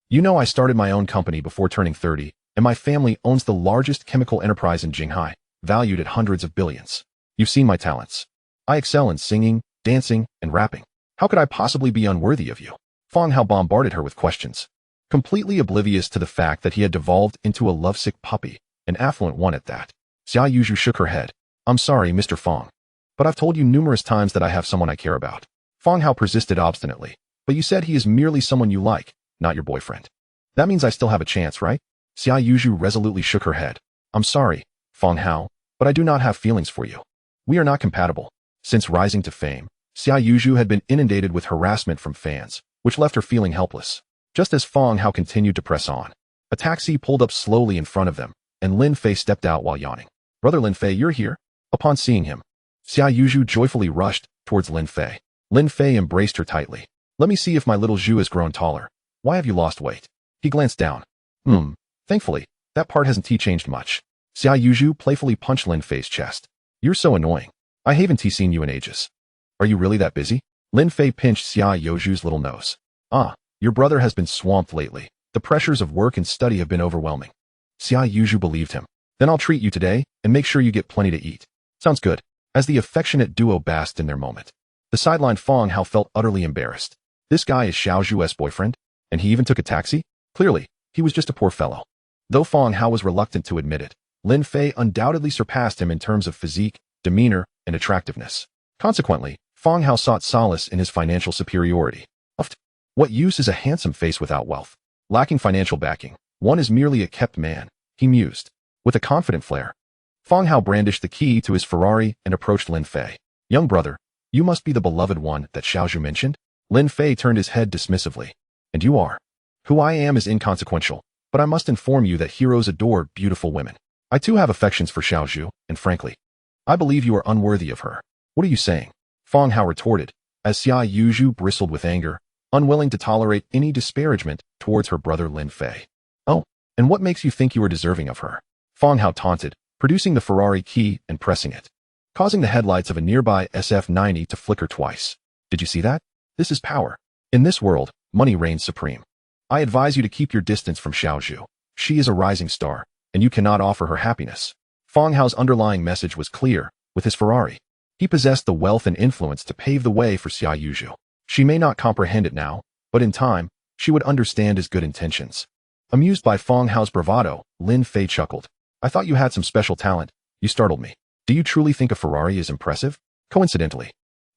S1: You know I started my own company before turning 30, and my family owns the largest chemical enterprise in Jinghai, valued at hundreds of billions. You've seen my talents. I excel in singing, dancing, and rapping. How could I possibly be unworthy of you? Feng Hao bombarded her with questions, completely oblivious to the fact that he had devolved into a lovesick puppy, an affluent one at that. Xia Yuzhu shook her head. I'm sorry, Mr. Feng, but I've told you numerous times that I have someone I care about. Feng Hao persisted obstinately, but you said he is merely someone you like, not your boyfriend. That means I still have a chance, right? Xia Yuzhu resolutely shook her head. I'm sorry, Feng Hao, but I do not have feelings for you. We are not compatible. Since rising to fame, Xia Yuzhu had been inundated with harassment from fans, which left her feeling helpless. Just as Feng Hao continued to press on, a taxi pulled up slowly in front of them, and Lin Fei stepped out while yawning. Brother Lin Fei, you're here? Upon seeing him, Xia Yuzhu joyfully rushed towards Lin Fei. Lin Fei embraced her tightly. Let me see if my little Zhu has grown taller. Why have you lost weight? He glanced down. Thankfully, that part hasn't changed much. Xia Yuzhu playfully punched Lin Fei's chest. You're so annoying. I haven't seen you in ages. Are you really that busy? Lin Fei pinched Xia Yuzhu's little nose. Your brother has been swamped lately. The pressures of work and study have been overwhelming. Xia Yuzhu believed him. Then I'll treat you today, and make sure you get plenty to eat. Sounds good. As the affectionate duo basked in their moment, the sidelined Feng Hao felt utterly embarrassed. This guy is Xiao Zhu's boyfriend? And he even took a taxi? Clearly, he was just a poor fellow. Though Feng Hao was reluctant to admit it, Lin Fei undoubtedly surpassed him in terms of physique, demeanor, and attractiveness. Consequently, Feng Hao sought solace in his financial superiority. What use is a handsome face without wealth? Lacking financial backing, one is merely a kept man, he mused. With a confident flair, Feng Hao brandished the key to his Ferrari and approached Lin Fei. Young brother, you must be the beloved one that Xiao Zhu mentioned? Lin Fei turned his head dismissively. And you are. Who I am is inconsequential, but I must inform you that heroes adore beautiful women. I too have affections for Xiao Zhu, and frankly, I believe you are unworthy of her. What are you saying? Feng Hao retorted, as Xia Yuzhu bristled with anger, unwilling to tolerate any disparagement towards her brother Lin Fei. Oh, and what makes you think you are deserving of her? Feng Hao taunted, producing the Ferrari key and pressing it, causing the headlights of a nearby SF-90 to flicker twice. Did you see that? This is power. In this world, money reigns supreme. I advise you to keep your distance from Xiao Zhu. She is a rising star, and you cannot offer her happiness. Feng Hao's underlying message was clear. With his Ferrari, he possessed the wealth and influence to pave the way for Xia Yuzhu. She may not comprehend it now, but in time, she would understand his good intentions. Amused by Feng Hao's bravado, Lin Fei chuckled. I thought you had some special talent. You startled me. Do you truly think a Ferrari is impressive? Coincidentally,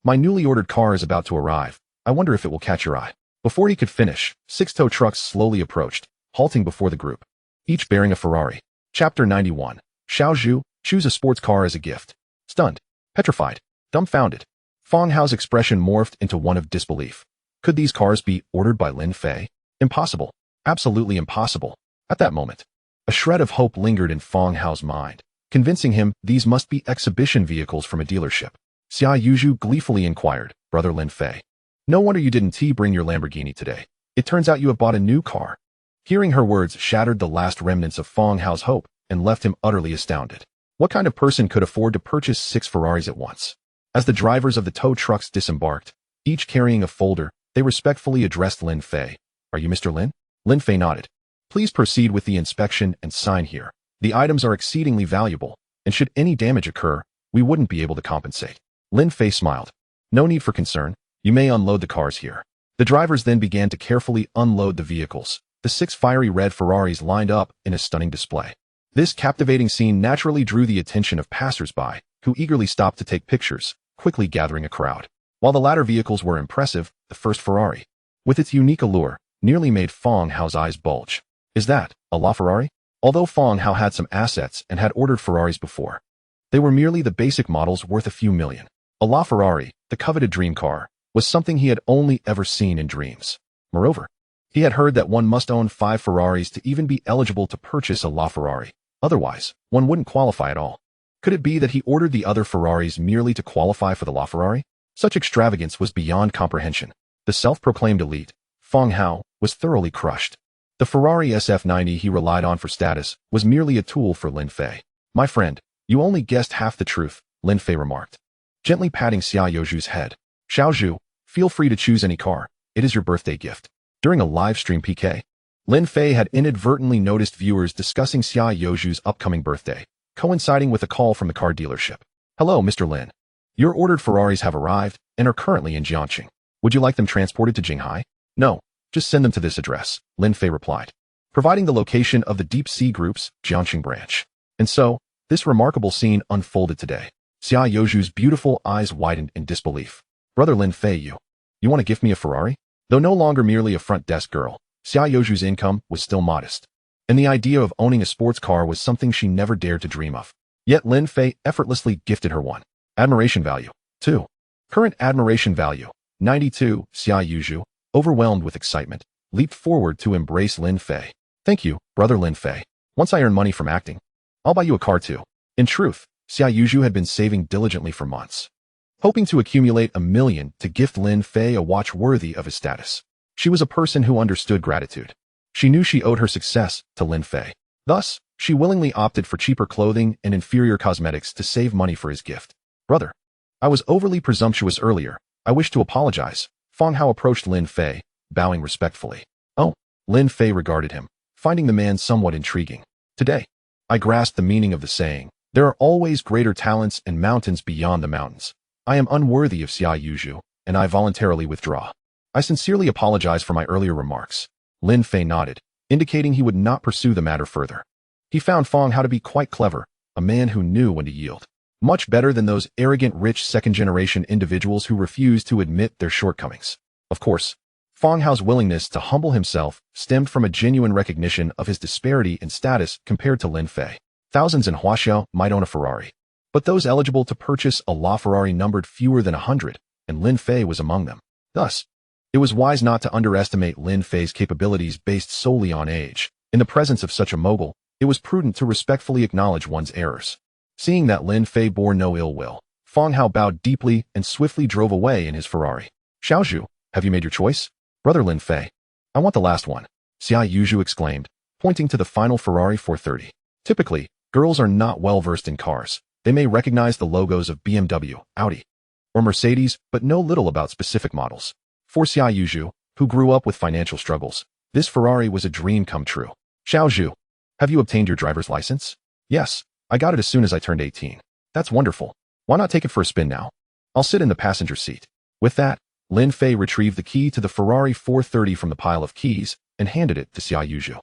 S1: my newly ordered car is about to arrive. I wonder if it will catch your eye. Before he could finish, 6 tow trucks slowly approached, halting before the group, each bearing a Ferrari. Chapter 91. Xiao Zhu, choose a sports car as a gift. Stunned, petrified, dumbfounded, Feng Hao's expression morphed into one of disbelief. Could these cars be ordered by Lin Fei? Impossible. Absolutely impossible. At that moment, a shred of hope lingered in Feng Hao's mind, convincing him these must be exhibition vehicles from a dealership. Xia Yuzhu gleefully inquired, Brother Lin Fei. No wonder you didn't bring your Lamborghini today. It turns out you have bought a new car. Hearing her words shattered the last remnants of Feng Hao's hope and left him utterly astounded. What kind of person could afford to purchase 6 Ferraris at once? As the drivers of the tow trucks disembarked, each carrying a folder, they respectfully addressed Lin Fei. Are you Mr. Lin? Lin Fei nodded. Please proceed with the inspection and sign here. The items are exceedingly valuable, and should any damage occur, we wouldn't be able to compensate. Lin Fei smiled. No need for concern. You may unload the cars here. The drivers then began to carefully unload the vehicles. The 6 fiery red Ferraris lined up in a stunning display. This captivating scene naturally drew the attention of passers-by, who eagerly stopped to take pictures, quickly gathering a crowd. While the latter vehicles were impressive, the first Ferrari, with its unique allure, nearly made Feng Hao's eyes bulge. Is that a LaFerrari? Although Feng Hao had some assets and had ordered Ferraris before, they were merely the basic models worth a few million. A LaFerrari, the coveted dream car, was something he had only ever seen in dreams. Moreover, he had heard that one must own 5 Ferraris to even be eligible to purchase a LaFerrari. Otherwise, one wouldn't qualify at all. Could it be that he ordered the other Ferraris merely to qualify for the LaFerrari? Such extravagance was beyond comprehension. The self-proclaimed elite, Feng Hao, was thoroughly crushed. The Ferrari SF-90 he relied on for status was merely a tool for Lin Fei. My friend, you only guessed half the truth, Lin Fei remarked, gently patting Xia Yuzhu's head. Xiao Zhu, feel free to choose any car. It is your birthday gift. During a live stream PK, Lin Fei had inadvertently noticed viewers discussing Xia Yuzhu's upcoming birthday, coinciding with a call from the car dealership. Hello, Mr. Lin. Your ordered Ferraris have arrived and are currently in Jiangxing. Would you like them transported to Jinghai? No, just send them to this address, Lin Fei replied, providing the location of the Deep Sea Group's Jiangxing branch. And so, this remarkable scene unfolded today. Xia Yuzhu's beautiful eyes widened in disbelief. Brother Lin Fei, you want to gift me a Ferrari? Though no longer merely a front desk girl, Xia Yuzhu's income was still modest, and the idea of owning a sports car was something she never dared to dream of. Yet Lin Fei effortlessly gifted her one. Admiration value, 2. Current admiration value, 92. Xia Yuzhu, overwhelmed with excitement, leaped forward to embrace Lin Fei. Thank you, Brother Lin Fei. Once I earn money from acting, I'll buy you a car too. In truth, Xia Yuzhu had been saving diligently for months, hoping to accumulate $1 million to gift Lin Fei a watch worthy of his status. She was a person who understood gratitude. She knew she owed her success to Lin Fei. Thus, she willingly opted for cheaper clothing and inferior cosmetics to save money for his gift. Brother, I was overly presumptuous earlier. I wish to apologize. Feng Hao approached Lin Fei, bowing respectfully. Oh, Lin Fei regarded him, finding the man somewhat intriguing. Today, I grasped the meaning of the saying, there are always greater talents and mountains beyond the mountains. I am unworthy of Xia Yuzhu, and I voluntarily withdraw. I sincerely apologize for my earlier remarks. Lin Fei nodded, indicating he would not pursue the matter further. He found Fang Hao to be quite clever, a man who knew when to yield. Much better than those arrogant rich second-generation individuals who refuse to admit their shortcomings. Of course, Fang Hao's willingness to humble himself stemmed from a genuine recognition of his disparity in status compared to Lin Fei. Thousands in Huaxiao might own a Ferrari, but those eligible to purchase a LaFerrari numbered fewer than 100, and Lin Fei was among them. Thus, it was wise not to underestimate Lin Fei's capabilities based solely on age. In the presence of such a mogul, it was prudent to respectfully acknowledge one's errors. Seeing that Lin Fei bore no ill will, Fang Hao bowed deeply and swiftly drove away in his Ferrari. Xiaozhu, have you made your choice? Brother Lin Fei, I want the last one, Xia Yuzhu exclaimed, pointing to the final Ferrari 430. Typically, girls are not well versed in cars. They may recognize the logos of BMW, Audi, or Mercedes, but know little about specific models. For Xia Yuzhu, who grew up with financial struggles, this Ferrari was a dream come true. Xiaozhu, have you obtained your driver's license? Yes, I got it as soon as I turned 18. That's wonderful. Why not take it for a spin now? I'll sit in the passenger seat. With that, Lin Fei retrieved the key to the Ferrari 430 from the pile of keys and handed it to Xia Yuzhu.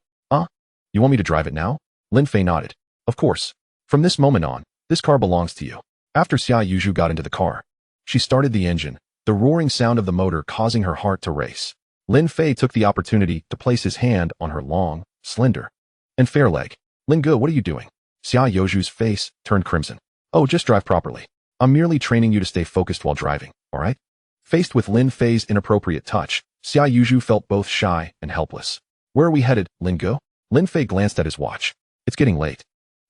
S1: You want me to drive it now? Lin Fei nodded. Of course. From this moment on, this car belongs to you. After Xia Yuzhu got into the car, she started the engine, the roaring sound of the motor causing her heart to race. Lin Fei took the opportunity to place his hand on her long, slender, and fair leg. Lin Ge, what are you doing? Xia Yuzhu's face turned crimson. Oh, just drive properly. I'm merely training you to stay focused while driving, all right? Faced with Lin Fei's inappropriate touch, Xia Yuzhu felt both shy and helpless. Where are we headed, Lin Ge? Lin Fei glanced at his watch. It's getting late,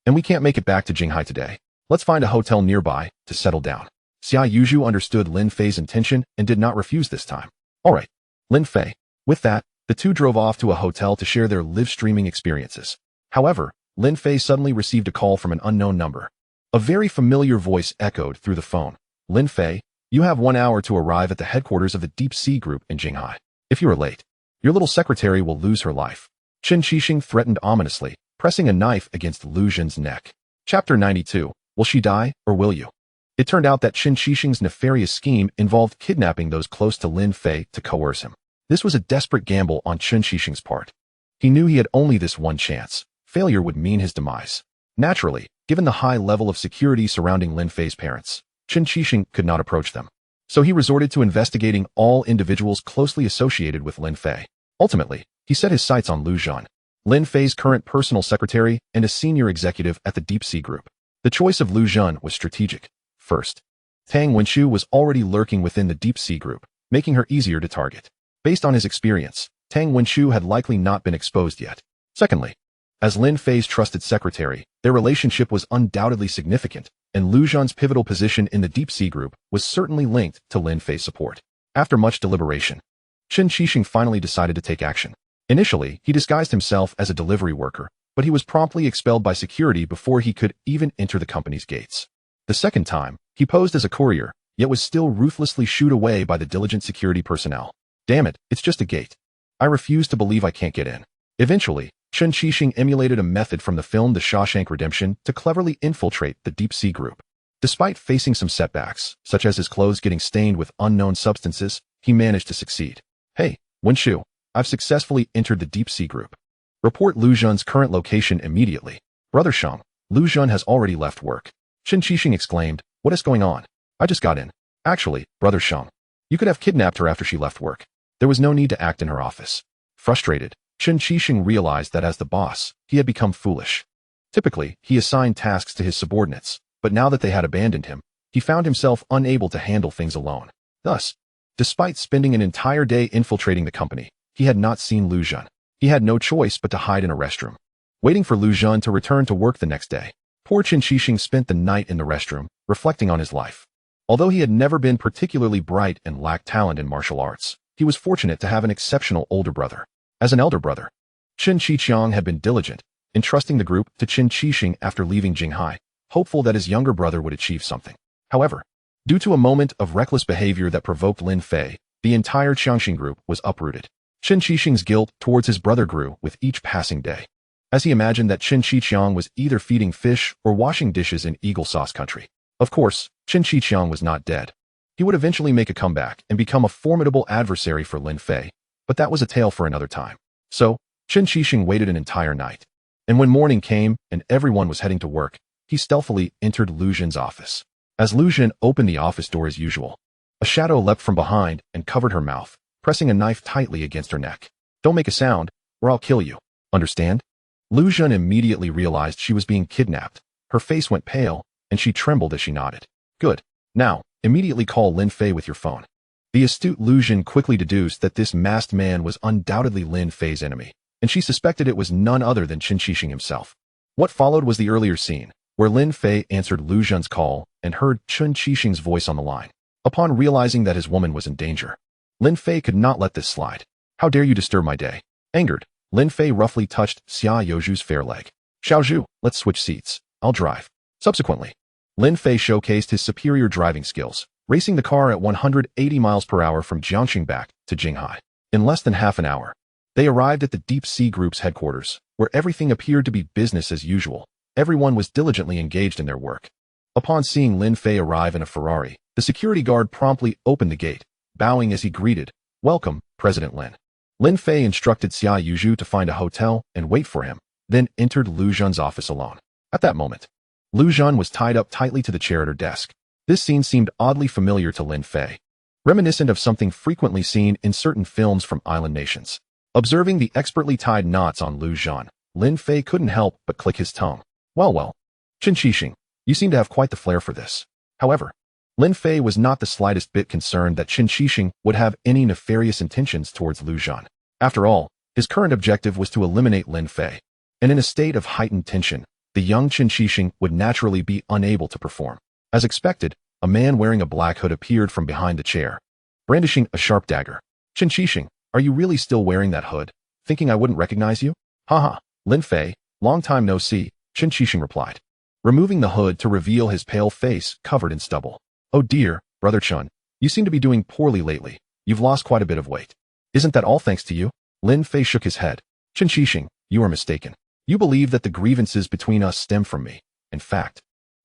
S1: and we can't make it back to Jinghai today. Let's find a hotel nearby to settle down. Xia Yuzhu understood Lin Fei's intention and did not refuse this time. All right, Lin Fei. With that, the two drove off to a hotel to share their live-streaming experiences. However, Lin Fei suddenly received a call from an unknown number. A very familiar voice echoed through the phone. Lin Fei, you have 1 hour to arrive at the headquarters of the Deep Sea Group in Jinghai. If you are late, your little secretary will lose her life. Chen Qixing threatened ominously, pressing a knife against Lu Zhen's neck. Chapter 92. Will she die, or will you? It turned out that Chen Qixing's nefarious scheme involved kidnapping those close to Lin Fei to coerce him. This was a desperate gamble on Chen Qixing's part. He knew he had only this one chance. Failure would mean his demise. Naturally, given the high level of security surrounding Lin Fei's parents, Chen Qixing could not approach them. So he resorted to investigating all individuals closely associated with Lin Fei. Ultimately, he set his sights on Lu Zhen, Lin Fei's current personal secretary and a senior executive at the Deep Sea Group. The choice of Lu Zhen was strategic. First, Tang Wenqiu was already lurking within the Deep Sea Group, making her easier to target. Based on his experience, Tang Wenqiu had likely not been exposed yet. Secondly, as Lin Fei's trusted secretary, their relationship was undoubtedly significant, and Lu Zhen's pivotal position in the Deep Sea Group was certainly linked to Lin Fei's support. After much deliberation, Chen Qixing finally decided to take action. Initially, he disguised himself as a delivery worker, but he was promptly expelled by security before he could even enter the company's gates. The second time, he posed as a courier, yet was still ruthlessly shooed away by the diligent security personnel. Damn it, it's just a gate. I refuse to believe I can't get in. Eventually, Chen Qixing emulated a method from the film The Shawshank Redemption to cleverly infiltrate the Deep Sea Group. Despite facing some setbacks, such as his clothes getting stained with unknown substances, he managed to succeed. Hey, Wenqiu, I've successfully entered the Deep Sea Group. Report Lu Zhen's current location immediately. Brother Shang, Lu Zhen has already left work. Chen Qixing exclaimed, what is going on? I just got in. Actually, Brother Shang, you could have kidnapped her after she left work. There was no need to act in her office. Frustrated, Chen Qixing realized that as the boss, he had become foolish. Typically, he assigned tasks to his subordinates, but now that they had abandoned him, he found himself unable to handle things alone. Thus, despite spending an entire day infiltrating the company, he had not seen Lu Zhen. He had no choice but to hide in a restroom, waiting for Lu Zhen to return to work the next day. Poor Chen Qixing spent the night in the restroom, reflecting on his life. Although he had never been particularly bright and lacked talent in martial arts, he was fortunate to have an exceptional older brother. As an elder brother, Chen Qiqiang had been diligent, entrusting the group to Chen Qixing after leaving Jinghai, hopeful that his younger brother would achieve something. However, due to a moment of reckless behavior that provoked Lin Fei, the entire Qiangxing group was uprooted. Qin Shixing's guilt towards his brother grew with each passing day, as he imagined that Qin Shixiang was either feeding fish or washing dishes in Eagle Sauce country. Of course, Qin Shixiang was not dead. He would eventually make a comeback and become a formidable adversary for Lin Fei, but that was a tale for another time. So, Qin Shixing waited an entire night. And when morning came and everyone was heading to work, he stealthily entered Lu Zhen's office. As Lu Zhen opened the office door as usual, a shadow leapt from behind and covered her mouth, pressing a knife tightly against her neck. Don't make a sound, or I'll kill you. Understand? Lu Zhen immediately realized she was being kidnapped. Her face went pale, and she trembled as she nodded. Good. Now, immediately call Lin Fei with your phone. The astute Lu Zhen quickly deduced that this masked man was undoubtedly Lin Fei's enemy, and she suspected it was none other than Qin Shixing himself. What followed was the earlier scene, where Lin Fei answered Lu Zhen's call and heard Qin Shixing's voice on the line. Upon realizing that his woman was in danger, Lin Fei could not let this slide. How dare you disturb my day? Angered, Lin Fei roughly touched Xia Youju's fair leg. Xiaozhu, let's switch seats. I'll drive. Subsequently, Lin Fei showcased his superior driving skills, racing the car at 180 miles per hour from Jiangxing back to Jinghai. In less than half an hour, they arrived at the Deep Sea Group's headquarters, where everything appeared to be business as usual. Everyone was diligently engaged in their work. Upon seeing Lin Fei arrive in a Ferrari, the security guard promptly opened the gate, bowing as he greeted, "Welcome, President Lin." Lin Fei instructed Xia Youju to find a hotel and wait for him, then entered Lu Zhen's office alone. At that moment, Lu Zhen was tied up tightly to the chair at her desk. This scene seemed oddly familiar to Lin Fei, reminiscent of something frequently seen in certain films from island nations. Observing the expertly tied knots on Lu Zhen, Lin Fei couldn't help but click his tongue. Well, Qin Shixing, you seem to have quite the flair for this. However, Lin Fei was not the slightest bit concerned that Qin Shixing would have any nefarious intentions towards Lu Zhen. After all, his current objective was to eliminate Lin Fei, and in a state of heightened tension, the young Qin Shixing would naturally be unable to perform. As expected, a man wearing a black hood appeared from behind the chair, brandishing a sharp dagger. Qin Shixing, are you really still wearing that hood, thinking I wouldn't recognize you? Haha, Lin Fei, long time no see, Qin Shixing replied, removing the hood to reveal his pale face covered in stubble. Oh dear, Brother Chun, you seem to be doing poorly lately. You've lost quite a bit of weight. Isn't that all thanks to you? Lin Fei shook his head. Qin Shixing, you are mistaken. You believe that the grievances between us stem from me. In fact,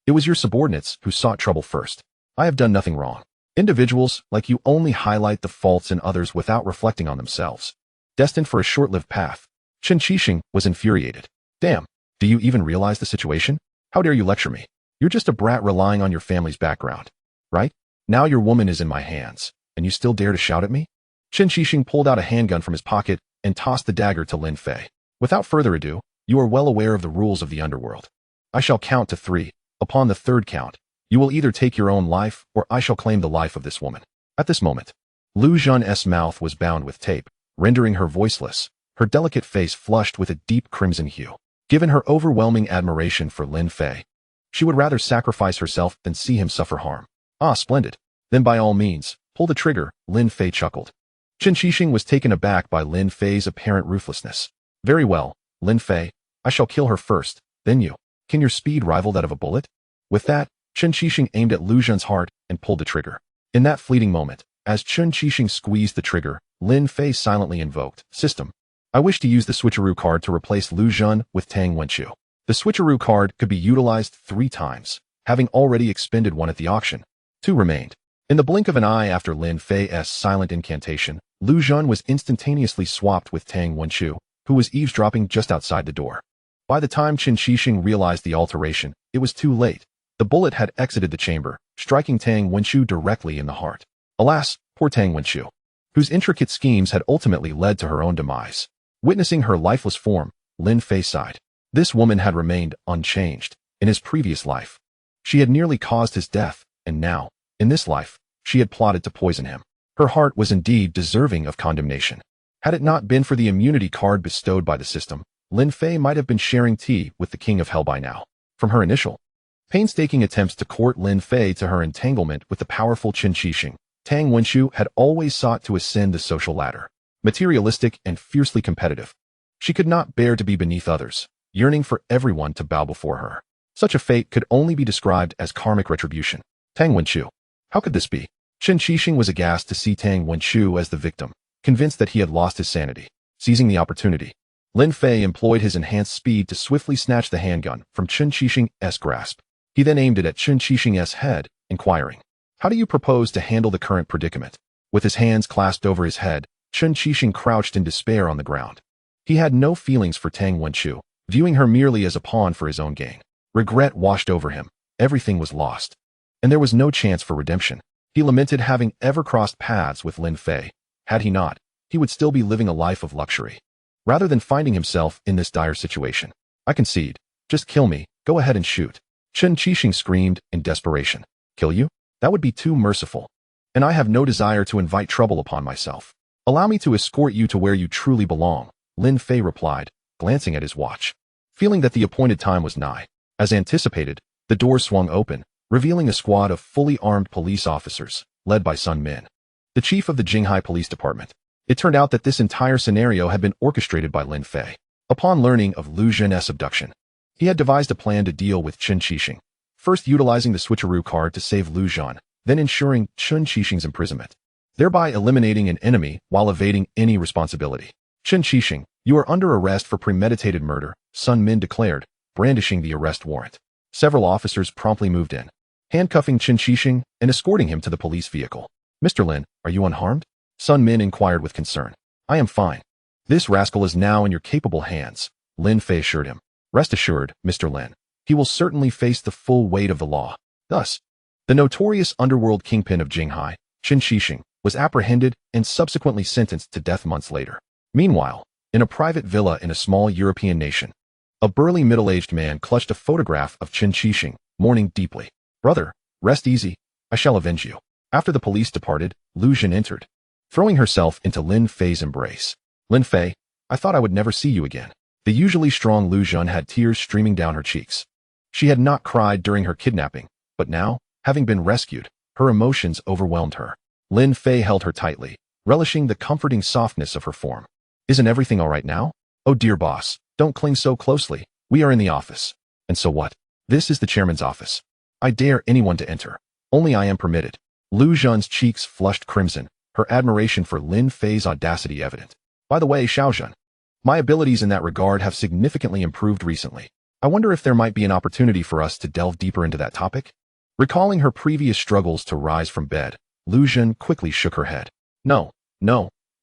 S1: it was your subordinates who sought trouble first. I have done nothing wrong. Individuals like you only highlight the faults in others without reflecting on themselves. Destined for a short-lived path. Qin Shixing was infuriated. Damn, do you even realize the situation? How dare you lecture me? You're just a brat relying on your family's background, right? Now your woman is in my hands, and you still dare to shout at me? Qin Shixing pulled out a handgun from his pocket and tossed the dagger to Lin Fei. Without further ado, you are well aware of the rules of the underworld. I shall count to 3. Upon the third count, you will either take your own life or I shall claim the life of this woman. At this moment, Lu Zhen's mouth was bound with tape, rendering her voiceless, her delicate face flushed with a deep crimson hue. Given her overwhelming admiration for Lin Fei, she would rather sacrifice herself than see him suffer harm. Ah, splendid. Then by all means, pull the trigger, Lin Fei chuckled. Qin Shixing was taken aback by Lin Fei's apparent ruthlessness. Very well, Lin Fei, I shall kill her first, then you. Can your speed rival that of a bullet? With that, Qin Shixing aimed at Lu Zhen's heart and pulled the trigger. In that fleeting moment, as Qin Shixing squeezed the trigger, Lin Fei silently invoked, System. I wish to use the switcheroo card to replace Lu Zhen with Tang Wenqiu. The switcheroo card could be utilized 3 times, having already expended one at the auction. 2 remained. In the blink of an eye after Lin Fei's silent incantation, Lu Zhen was instantaneously swapped with Tang Wenqiu, who was eavesdropping just outside the door. By the time Qin Shixing realized the alteration, it was too late. The bullet had exited the chamber, striking Tang Wenqiu directly in the heart. Alas, poor Tang Wenqiu, whose intricate schemes had ultimately led to her own demise. Witnessing her lifeless form, Lin Fei sighed. This woman had remained unchanged. In his previous life, she had nearly caused his death, and now, in this life, she had plotted to poison him. Her heart was indeed deserving of condemnation. Had it not been for the immunity card bestowed by the system, Lin Fei might have been sharing tea with the King of Hell by now. From her initial, painstaking attempts to court Lin Fei to her entanglement with the powerful Qin Shixing, Tang Wenqiu had always sought to ascend the social ladder. Materialistic and fiercely competitive, she could not bear to be beneath others, yearning for everyone to bow before her. Such a fate could only be described as karmic retribution. Tang Wenqiu. How could this be? Qin Shixing was aghast to see Tang Wenqiu as the victim. convinced that he had lost his sanity. Seizing the opportunity, Lin Fei employed his enhanced speed to swiftly snatch the handgun from Chen Qixing's grasp. He then aimed it at Chen Qixing's head, inquiring, "How do you propose to handle the current predicament?" With his hands clasped over his head, Chen Qixing crouched in despair on the ground. He had no feelings for Tang Wenchu, viewing her merely as a pawn for his own gain. Regret washed over him. Everything was lost. And there was no chance for redemption. He lamented having ever crossed paths with Lin Fei. Had he not, he would still be living a life of luxury, rather than finding himself in this dire situation. "I concede. Just kill me. Go ahead and shoot." Chen Qixing screamed in desperation. "Kill you? That would be too merciful. And I have no desire to invite trouble upon myself. Allow me to escort you to where you truly belong," Lin Fei replied, glancing at his watch. Feeling that the appointed time was nigh, as anticipated, the door swung open, revealing a squad of fully armed police officers, led by Sun Min, the chief of the Jinghai Police Department. It turned out that this entire scenario had been orchestrated by Lin Fei. Upon learning of Lu Zhen's abduction, he had devised a plan to deal with Chen Qixing, first utilizing the switcheroo card to save Lu Zhen, then ensuring Chen Qixing's imprisonment, thereby eliminating an enemy while evading any responsibility. "Chen Qixing, you are under arrest for premeditated murder," Sun Min declared, brandishing the arrest warrant. Several officers promptly moved in, handcuffing Chen Qixing and escorting him to the police vehicle. "Mr. Lin, are you unharmed?" Sun Min inquired with concern. "I am fine. This rascal is now in your capable hands," Lin Fei assured him. "Rest assured, Mr. Lin, he will certainly face the full weight of the law." Thus, the notorious underworld kingpin of Jinghai, Chen Qixing, was apprehended and subsequently sentenced to death months later. Meanwhile, in a private villa in a small European nation, a burly middle-aged man clutched a photograph of Chen Qixing, mourning deeply. "Brother, rest easy. I shall avenge you." After the police departed, Lu Zhen entered, throwing herself into Lin Fei's embrace. "Lin Fei, I thought I would never see you again." The usually strong Lu Zhen had tears streaming down her cheeks. She had not cried during her kidnapping, but now, having been rescued, her emotions overwhelmed her. Lin Fei held her tightly, relishing the comforting softness of her form. "Isn't everything all right now?" "Oh dear boss, don't cling so closely. We are in the office." "And so what?" "This is the chairman's office. I dare anyone to enter. Only I am permitted." Lu Zhen's cheeks flushed crimson, her admiration for Lin Fei's audacity evident. "By the way, Xiaozhen, my abilities in that regard have significantly improved recently. I wonder if there might be an opportunity for us to delve deeper into that topic?" Recalling her previous struggles to rise from bed, Lu Zhen quickly shook her head. No,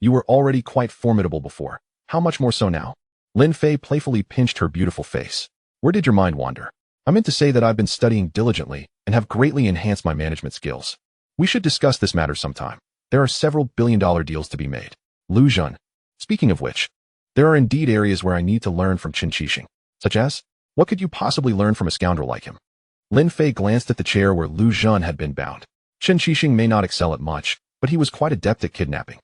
S1: you were already quite formidable before. How much more so now?" Lin Fei playfully pinched her beautiful face. "Where did your mind wander?" "I meant to say that I've been studying diligently and have greatly enhanced my management skills. We should discuss this matter sometime. There are several billion-dollar deals to be made." "Lu Zhen, speaking of which, there are indeed areas where I need to learn from Chen Qixing. Such as? What could you possibly learn from a scoundrel like him?" Lin Fei glanced at the chair where Lu Zhen had been bound. "Chen Qixing may not excel at much, but he was quite adept at kidnapping.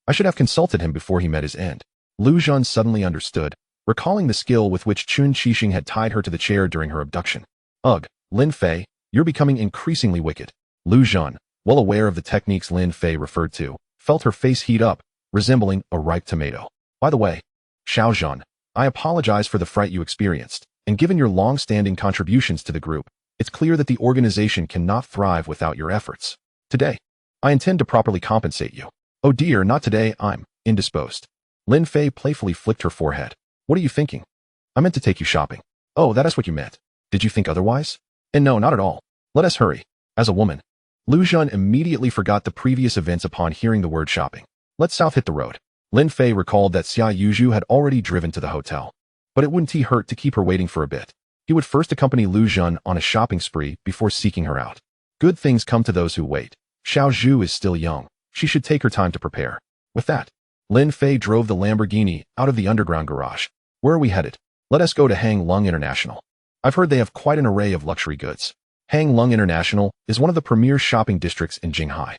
S1: I should have consulted him before he met his end." Lu Zhen suddenly understood, recalling the skill with which Chen Qixing had tied her to the chair during her abduction. "Ugh, Lin Fei, you're becoming increasingly wicked." Lu Zhen, well aware of the techniques Lin Fei referred to, felt her face heat up, resembling a ripe tomato. "By the way, Xiaozhen, I apologize for the fright you experienced, and given your long-standing contributions to the group, it's clear that the organization cannot thrive without your efforts. Today, I intend to properly compensate you." "Oh dear, not today, I'm indisposed." Lin Fei playfully flicked her forehead. "What are you thinking?" "I meant to take you shopping." "Oh, that is what you meant. Did you think otherwise?" "And no, not at all. Let us hurry." As a woman, Lu Zhen immediately forgot the previous events upon hearing the word shopping. "Let's south hit the road." Lin Fei recalled that Xia Yuzhu had already driven to the hotel, but it wouldn't hurt to keep her waiting for a bit. He would first accompany Lu Zhen on a shopping spree before seeking her out. Good things come to those who wait. Xiao Zhu is still young. She should take her time to prepare. With that, Lin Fei drove the Lamborghini out of the underground garage. "Where are we headed?" "Let us go to Hang Lung International. I've heard they have quite an array of luxury goods." Hang Lung International is one of the premier shopping districts in Jinghai,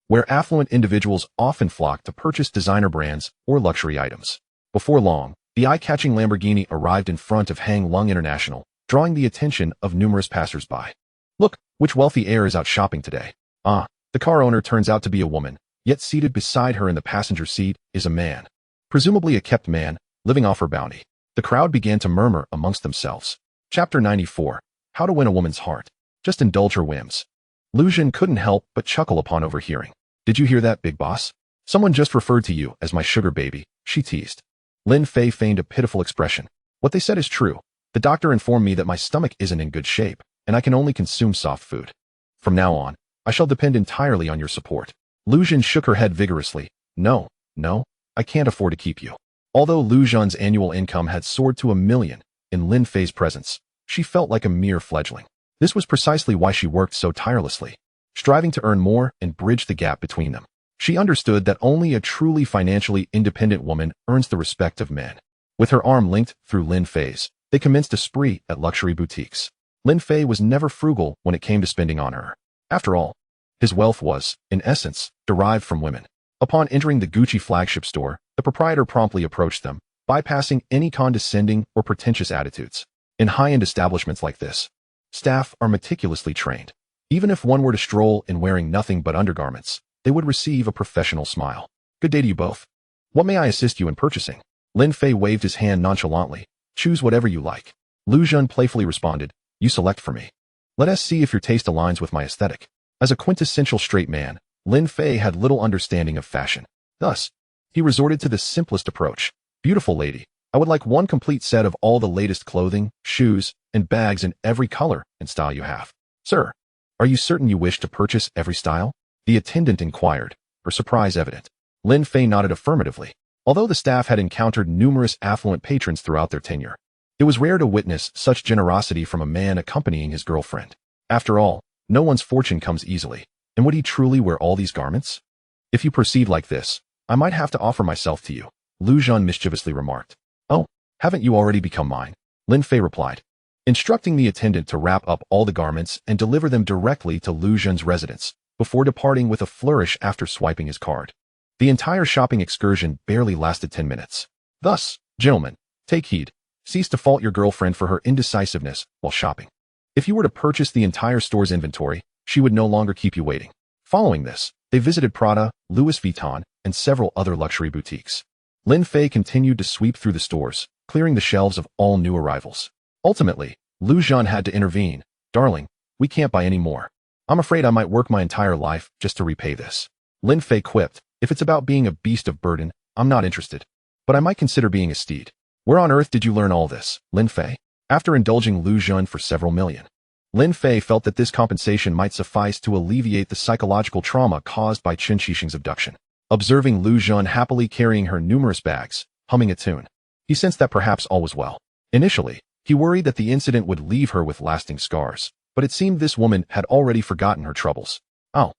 S1: where affluent individuals often flock to purchase designer brands or luxury items. Before long, the eye-catching Lamborghini arrived in front of Hang Lung International, drawing the attention of numerous passers-by. "Look, which wealthy heir is out shopping today?" Ah, the car owner turns out to be a woman, yet seated beside her in the passenger seat is a man, presumably a kept man, living off her bounty. The crowd began to murmur amongst themselves. Chapter 94. How to Win a Woman's Heart. Just indulge her whims. Lu Zhen couldn't help but chuckle upon overhearing. "Did you hear that, big boss?" Someone just referred to you as my sugar baby, she teased. Lin Fei feigned a pitiful expression. What they said is true. The doctor informed me that my stomach isn't in good shape, and I can only consume soft food. From now on, I shall depend entirely on your support. Lu Zhen shook her head vigorously. No, I can't afford to keep you. Although Lu Zhen's annual income had soared to $1 million, in Lin Fei's presence, she felt like a mere fledgling. This was precisely why she worked so tirelessly, striving to earn more and bridge the gap between them. She understood that only a truly financially independent woman earns the respect of men. With her arm linked through Lin Fei's, they commenced a spree at luxury boutiques. Lin Fei was never frugal when it came to spending on her. After all, his wealth was, in essence, derived from women. Upon entering the Gucci flagship store, the proprietor promptly approached them, bypassing any condescending or pretentious attitudes. In high-end establishments like this, staff are meticulously trained. Even if one were to stroll in wearing nothing but undergarments, they would receive a professional smile. Good day to you both. What may I assist you in purchasing? Lin Fei waved his hand nonchalantly. Choose whatever you like. Lu Zhen playfully responded, you select for me. Let us see if your taste aligns with my aesthetic. As a quintessential straight man, Lin Fei had little understanding of fashion. Thus, he resorted to the simplest approach. Beautiful lady, I would like one complete set of all the latest clothing, shoes, and bags in every color and style you have. Sir, are you certain you wish to purchase every style? The attendant inquired, her surprise evident. Lin Fei nodded affirmatively. Although the staff had encountered numerous affluent patrons throughout their tenure, it was rare to witness such generosity from a man accompanying his girlfriend. After all, no one's fortune comes easily, and would he truly wear all these garments? If you proceed like this, I might have to offer myself to you, Lu Zhen mischievously remarked. Oh, haven't you already become mine? Lin Fei replied, instructing the attendant to wrap up all the garments and deliver them directly to Lu Zhen's residence, before departing with a flourish after swiping his card. The entire shopping excursion barely lasted 10 minutes. Thus, gentlemen, take heed. Cease to fault your girlfriend for her indecisiveness while shopping. If you were to purchase the entire store's inventory, she would no longer keep you waiting. Following this, they visited Prada, Louis Vuitton, and several other luxury boutiques. Lin Fei continued to sweep through the stores, clearing the shelves of all new arrivals. Ultimately, Lu Zhen had to intervene. Darling, we can't buy any more. I'm afraid I might work my entire life just to repay this. Lin Fei quipped, if it's about being a beast of burden, I'm not interested. But I might consider being a steed. Where on earth did you learn all this, Lin Fei? After indulging Lu Zhen for several million, Lin Fei felt that this compensation might suffice to alleviate the psychological trauma caused by Chen Xixing's abduction. Observing Lu Zhen happily carrying her numerous bags, humming a tune, he sensed that perhaps all was well. Initially, he worried that the incident would leave her with lasting scars, but it seemed this woman had already forgotten her troubles. Oh,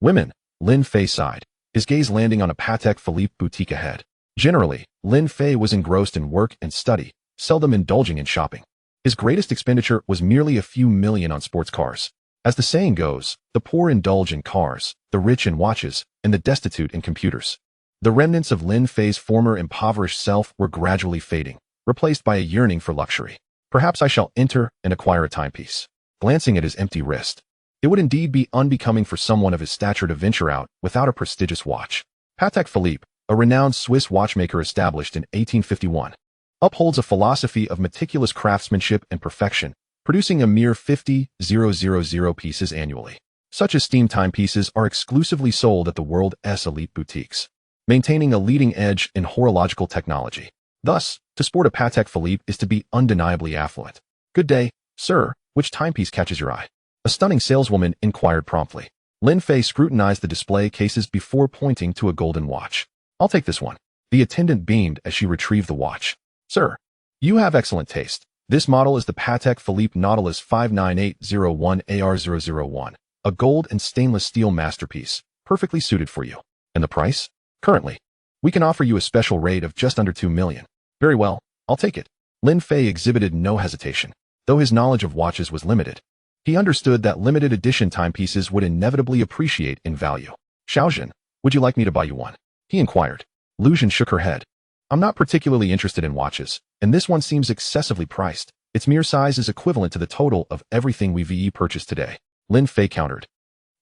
S1: women, Lin Fei sighed, his gaze landing on a Patek Philippe boutique ahead. Generally, Lin Fei was engrossed in work and study, seldom indulging in shopping. His greatest expenditure was merely a few million on sports cars. As the saying goes, the poor indulge in cars, the rich in watches, and the destitute in computers. The remnants of Lin Fei's former impoverished self were gradually fading, replaced by a yearning for luxury. Perhaps I shall enter and acquire a timepiece. Glancing at his empty wrist, it would indeed be unbecoming for someone of his stature to venture out without a prestigious watch. Patek Philippe, a renowned Swiss watchmaker established in 1851, upholds a philosophy of meticulous craftsmanship and perfection, producing a mere 50,000 pieces annually. Such esteemed timepieces are exclusively sold at the world's elite boutiques, maintaining a leading edge in horological technology. Thus, to sport a Patek Philippe is to be undeniably affluent. Good day, sir, which timepiece catches your eye? A stunning saleswoman inquired promptly. Lin Fei scrutinized the display cases before pointing to a golden watch. I'll take this one. The attendant beamed as she retrieved the watch. Sir, you have excellent taste. This model is the Patek Philippe Nautilus 59801 AR001, a gold and stainless steel masterpiece, perfectly suited for you. And the price? Currently, we can offer you a special rate of just under 2 million. Very well, I'll take it. Lin Fei exhibited no hesitation. Though his knowledge of watches was limited, he understood that limited edition timepieces would inevitably appreciate in value. Xiaozhen, would you like me to buy you one? He inquired. Lu Zhen shook her head. I'm not particularly interested in watches, and this one seems excessively priced. Its mere size is equivalent to the total of everything we've purchased today. Lin Fei countered.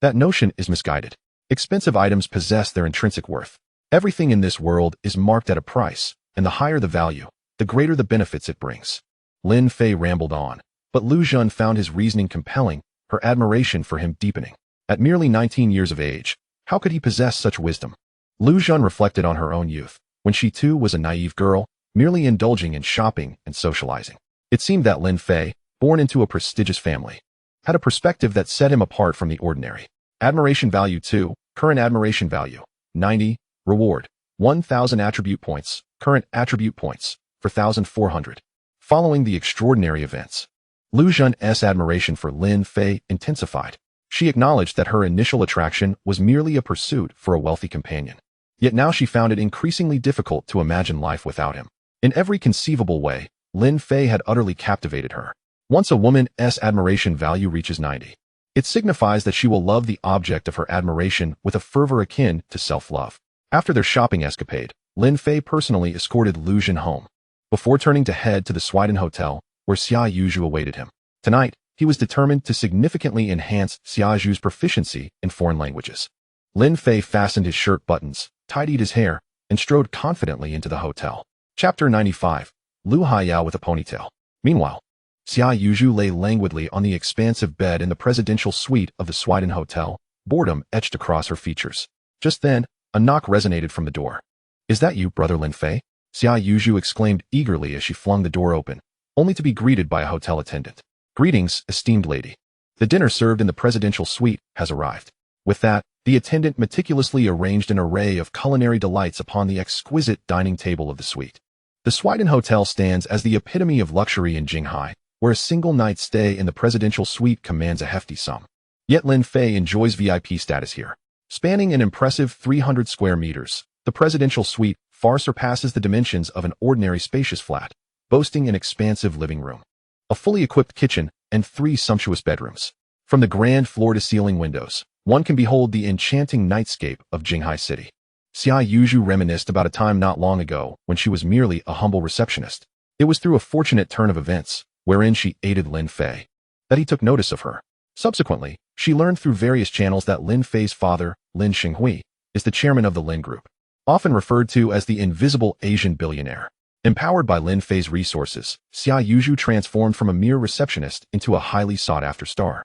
S1: That notion is misguided. Expensive items possess their intrinsic worth. Everything in this world is marked at a price, and the higher the value, the greater the benefits it brings. Lin Fei rambled on, but Lu Zhen found his reasoning compelling, her admiration for him deepening. At merely 19 years of age, how could he possess such wisdom? Lu Xun reflected on her own youth, when she too was a naive girl, merely indulging in shopping and socializing. It seemed that Lin Fei, born into a prestigious family, had a perspective that set him apart from the ordinary. Admiration value 2, current admiration value, 90, reward, 1,000 attribute points, current attribute points, 4,400. Following the extraordinary events, Lu Xun's admiration for Lin Fei intensified. She acknowledged that her initial attraction was merely a pursuit for a wealthy companion. Yet now she found it increasingly difficult to imagine life without him. In every conceivable way, Lin Fei had utterly captivated her. Once a woman's admiration value reaches 90, it signifies that she will love the object of her admiration with a fervor akin to self-love. After their shopping escapade, Lin Fei personally escorted Lu Xun home, before turning to head to the Swiden Hotel, where Xia Yuzhu awaited him. Tonight, he was determined to significantly enhance Xia Yuzhu's proficiency in foreign languages. Lin Fei fastened his shirt buttons, tidied his hair, and strode confidently into the hotel. Chapter 95. Lu Haiyao with a ponytail. Meanwhile, Xia Yuzhu lay languidly on the expansive bed in the presidential suite of the Swiden Hotel, boredom etched across her features. Just then, a knock resonated from the door. "Is that you, brother Lin Fei?" Xia Yuzhu exclaimed eagerly as she flung the door open, only to be greeted by a hotel attendant. "Greetings, esteemed lady. The dinner served in the presidential suite has arrived." With that, the attendant meticulously arranged an array of culinary delights upon the exquisite dining table of the suite. The Swiden Hotel stands as the epitome of luxury in Jinghai, where a single night's stay in the presidential suite commands a hefty sum. Yet Lin Fei enjoys VIP status here. Spanning an impressive 300 square meters, the presidential suite far surpasses the dimensions of an ordinary spacious flat, boasting an expansive living room, a fully equipped kitchen, and 3 sumptuous bedrooms. From the grand floor-to-ceiling windows, one can behold the enchanting nightscape of Jinghai City. Xia Yuzhu reminisced about a time not long ago when she was merely a humble receptionist. It was through a fortunate turn of events, wherein she aided Lin Fei, that he took notice of her. Subsequently, she learned through various channels that Lin Fei's father, Lin Xinghui, is the chairman of the Lin Group, often referred to as the invisible Asian billionaire. Empowered by Lin Fei's resources, Xia Yuzhu transformed from a mere receptionist into a highly sought-after star,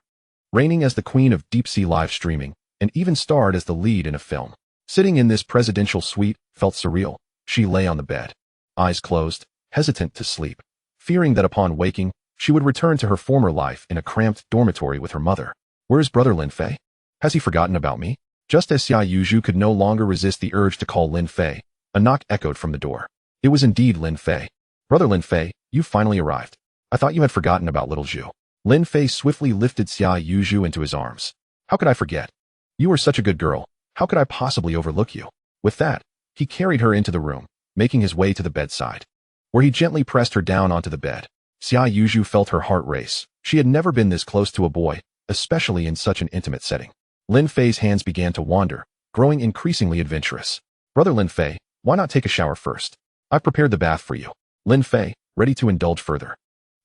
S1: reigning as the queen of deep-sea live streaming, and even starred as the lead in a film. Sitting in this presidential suite felt surreal. She lay on the bed, eyes closed, hesitant to sleep, fearing that upon waking, she would return to her former life in a cramped dormitory with her mother. "Where is brother Lin Fei? Has he forgotten about me?" Just as Xia Yuzhu could no longer resist the urge to call Lin Fei, a knock echoed from the door. It was indeed Lin Fei. "Brother Lin Fei, you finally arrived. I thought you had forgotten about little Zhu." Lin Fei swiftly lifted Xia Yuzhu into his arms. "How could I forget? You are such a good girl. How could I possibly overlook you?" With that, he carried her into the room, making his way to the bedside, where he gently pressed her down onto the bed. Xia Yuzhu felt her heart race. She had never been this close to a boy, especially in such an intimate setting. Lin Fei's hands began to wander, growing increasingly adventurous. "Brother Lin Fei, why not take a shower first? I've prepared the bath for you." Lin Fei, ready to indulge further,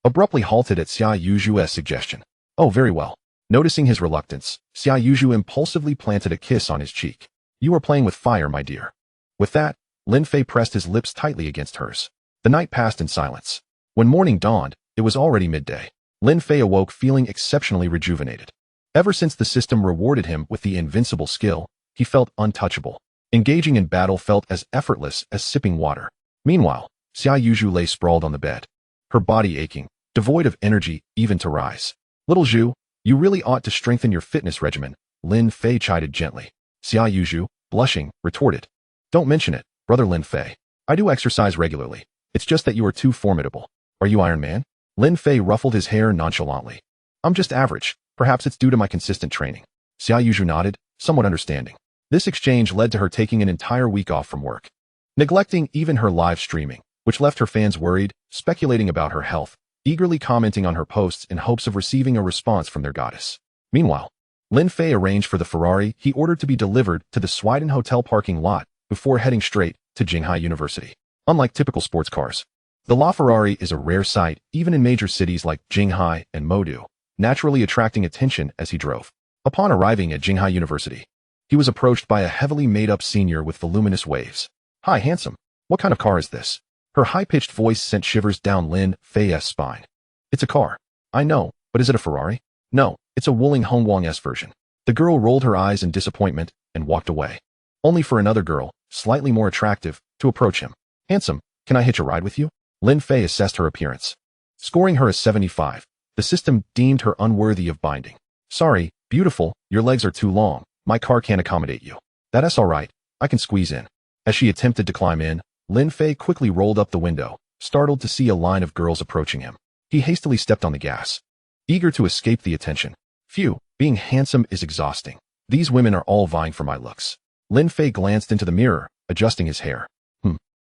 S1: abruptly halted at Xia Yuzhu's suggestion. "Oh, very well." Noticing his reluctance, Xia Yuzhu impulsively planted a kiss on his cheek. "You are playing with fire, my dear." With that, Lin Fei pressed his lips tightly against hers. The night passed in silence. When morning dawned, it was already midday. Lin Fei awoke feeling exceptionally rejuvenated. Ever since the system rewarded him with the invincible skill, he felt untouchable. Engaging in battle felt as effortless as sipping water. Meanwhile, Xia Yuzhu lay sprawled on the bed, her body aching, devoid of energy even to rise. "Little Zhu, you really ought to strengthen your fitness regimen," Lin Fei chided gently. Xia Yuzhu, blushing, retorted, "Don't mention it, brother Lin Fei. I do exercise regularly. It's just that you are too formidable." "Are you Iron Man?" Lin Fei ruffled his hair nonchalantly. "I'm just average. Perhaps it's due to my consistent training." Xia Yuzhu nodded, somewhat understanding. This exchange led to her taking an entire week off from work, neglecting even her live streaming, which left her fans worried, speculating about her health, eagerly commenting on her posts in hopes of receiving a response from their goddess. Meanwhile, Lin Fei arranged for the Ferrari he ordered to be delivered to the Swiden Hotel parking lot before heading straight to Jinghai University. Unlike typical sports cars, the LaFerrari is a rare sight even in major cities like Jinghai and Modu, naturally attracting attention as he drove. Upon arriving at Jinghai University, he was approached by a heavily made-up senior with voluminous waves. "Hi, handsome. What kind of car is this?" Her high-pitched voice sent shivers down Lin Fei's spine. "It's a car. I know, but is it a Ferrari?" "No, it's a Wuling Hongguang's version." The girl rolled her eyes in disappointment and walked away. only for another girl, slightly more attractive, to approach him. Handsome, can I hitch a ride with you? Lin Fei assessed her appearance. Scoring her a 75, the system deemed her unworthy of binding. Sorry, beautiful, your legs are too long. My car can't accommodate you. That's all right, I can squeeze in. As she attempted to climb in, Lin Fei quickly rolled up the window, startled to see a line of girls approaching him. He hastily stepped on the gas, eager to escape the attention. Phew, being handsome is exhausting. These women are all vying for my looks. Lin Fei glanced into the mirror, adjusting his hair.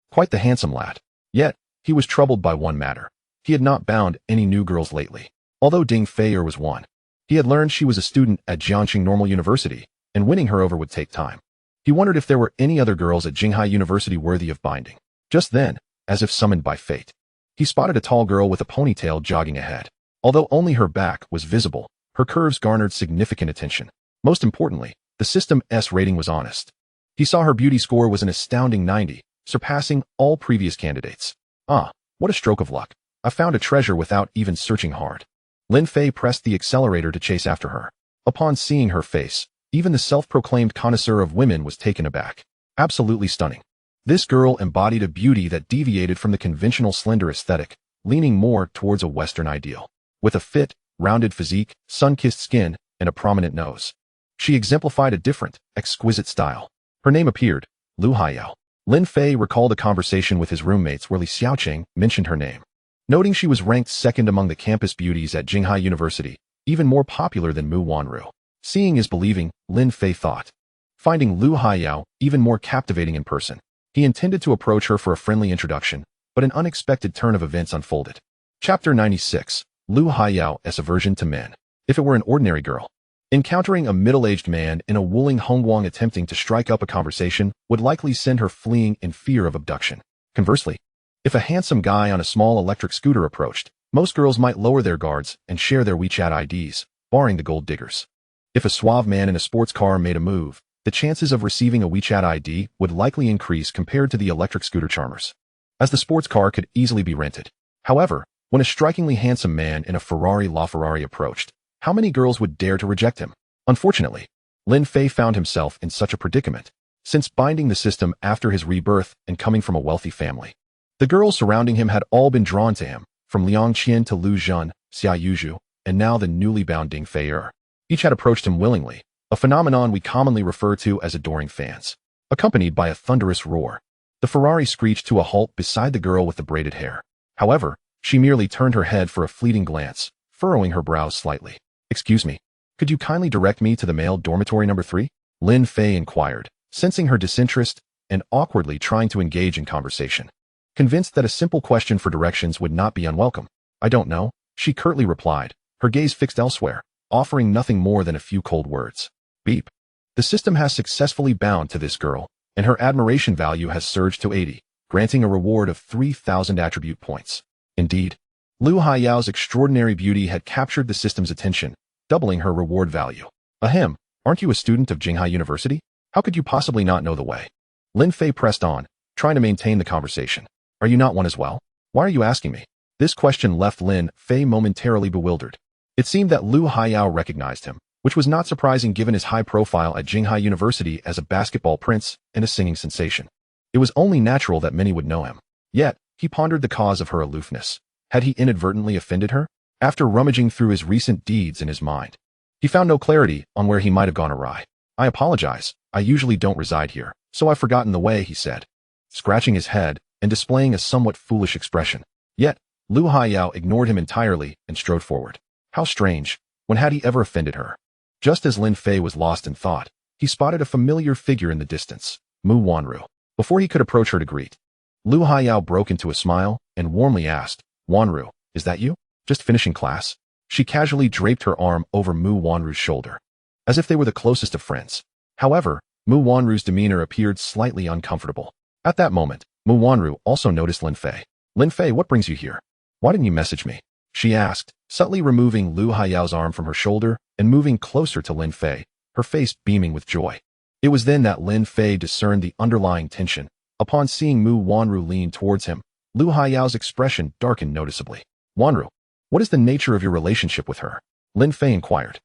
S1: Quite the handsome lad. Yet, he was troubled by one matter. He had not bound any new girls lately. Although Ding Feier was one, he had learned she was a student at Jiangxing Normal University, and winning her over would take time. He wondered if there were any other girls at Jinghai University worthy of binding. Just then, as if summoned by fate, he spotted a tall girl with a ponytail jogging ahead. Although only her back was visible, her curves garnered significant attention. Most importantly, the system's rating was honest. He saw her beauty score was an astounding 90, surpassing all previous candidates. Ah, what a stroke of luck. I found a treasure without even searching hard. Lin Fei pressed the accelerator to chase after her. Upon seeing her face, even the self-proclaimed connoisseur of women was taken aback. Absolutely stunning. This girl embodied a beauty that deviated from the conventional slender aesthetic, leaning more towards a Western ideal. With a fit, rounded physique, sun-kissed skin, and a prominent nose, she exemplified a different, exquisite style. Her name appeared, Lu Haiyao. Lin Fei recalled a conversation with his roommates where Li Xiaoqing mentioned her name. Noting she was ranked second among the campus beauties at Jinghai University, even more popular than Mu Wanru. Seeing is believing, Lin Fei thought. Finding Lu Haiyao even more captivating in person, he intended to approach her for a friendly introduction, but an unexpected turn of events unfolded. Chapter 96, Lu Haiyao's Aversion to Men. If it were an ordinary girl, encountering a middle-aged man in a Wuling Hongguang attempting to strike up a conversation would likely send her fleeing in fear of abduction. Conversely, if a handsome guy on a small electric scooter approached, most girls might lower their guards and share their WeChat IDs, barring the gold diggers. If a suave man in a sports car made a move, the chances of receiving a WeChat ID would likely increase compared to the electric scooter charmers, as the sports car could easily be rented. However, when a strikingly handsome man in a Ferrari LaFerrari approached, how many girls would dare to reject him? Unfortunately, Lin Fei found himself in such a predicament, since binding the system after his rebirth and coming from a wealthy family. The girls surrounding him had all been drawn to him, from Liang Qian to Lu Zhen, Xia Yuzhu, and now the newly bound Ding Feier. Each had approached him willingly, a phenomenon we commonly refer to as adoring fans. Accompanied by a thunderous roar, the Ferrari screeched to a halt beside the girl with the braided hair. However, she merely turned her head for a fleeting glance, furrowing her brows slightly. Excuse me, could you kindly direct me to the male dormitory number 3? Lin Fei inquired, sensing her disinterest and awkwardly trying to engage in conversation. Convinced that a simple question for directions would not be unwelcome. I don't know, she curtly replied, her gaze fixed elsewhere, offering nothing more than a few cold words. Beep. The system has successfully bound to this girl, and her admiration value has surged to 80, granting a reward of 3,000 attribute points. Indeed, Lu Haiyao's extraordinary beauty had captured the system's attention, doubling her reward value. Ahem, aren't you a student of Jinghai University? How could you possibly not know the way? Lin Fei pressed on, trying to maintain the conversation. Are you not one as well? Why are you asking me? This question left Lin Fei momentarily bewildered. It seemed that Lu Haiyao recognized him, which was not surprising given his high profile at Jinghai University as a basketball prince and a singing sensation. It was only natural that many would know him. Yet, he pondered the cause of her aloofness. Had he inadvertently offended her? After rummaging through his recent deeds in his mind, he found no clarity on where he might have gone awry. I apologize, I usually don't reside here, so I've forgotten the way, he said, scratching his head and displaying a somewhat foolish expression. Yet, Lu Haiyao ignored him entirely and strode forward. How strange, when had he ever offended her? Just as Lin Fei was lost in thought, he spotted a familiar figure in the distance, Mu Wanru. Before he could approach her to greet, Lu Haiyao broke into a smile and warmly asked, Wanru, is that you? Just finishing class? She casually draped her arm over Mu Wanru's shoulder, as if they were the closest of friends. However, Mu Wanru's demeanor appeared slightly uncomfortable. At that moment, Mu Wanru also noticed Lin Fei. Lin Fei, what brings you here? Why didn't you message me? She asked, subtly removing Lu Haiyao's arm from her shoulder and moving closer to Lin Fei, her face beaming with joy. It was then that Lin Fei discerned the underlying tension. Upon seeing Mu Wanru lean towards him, Lu Haiyao's expression darkened noticeably. Wanru, what is the nature of your relationship with her? Lin Fei inquired.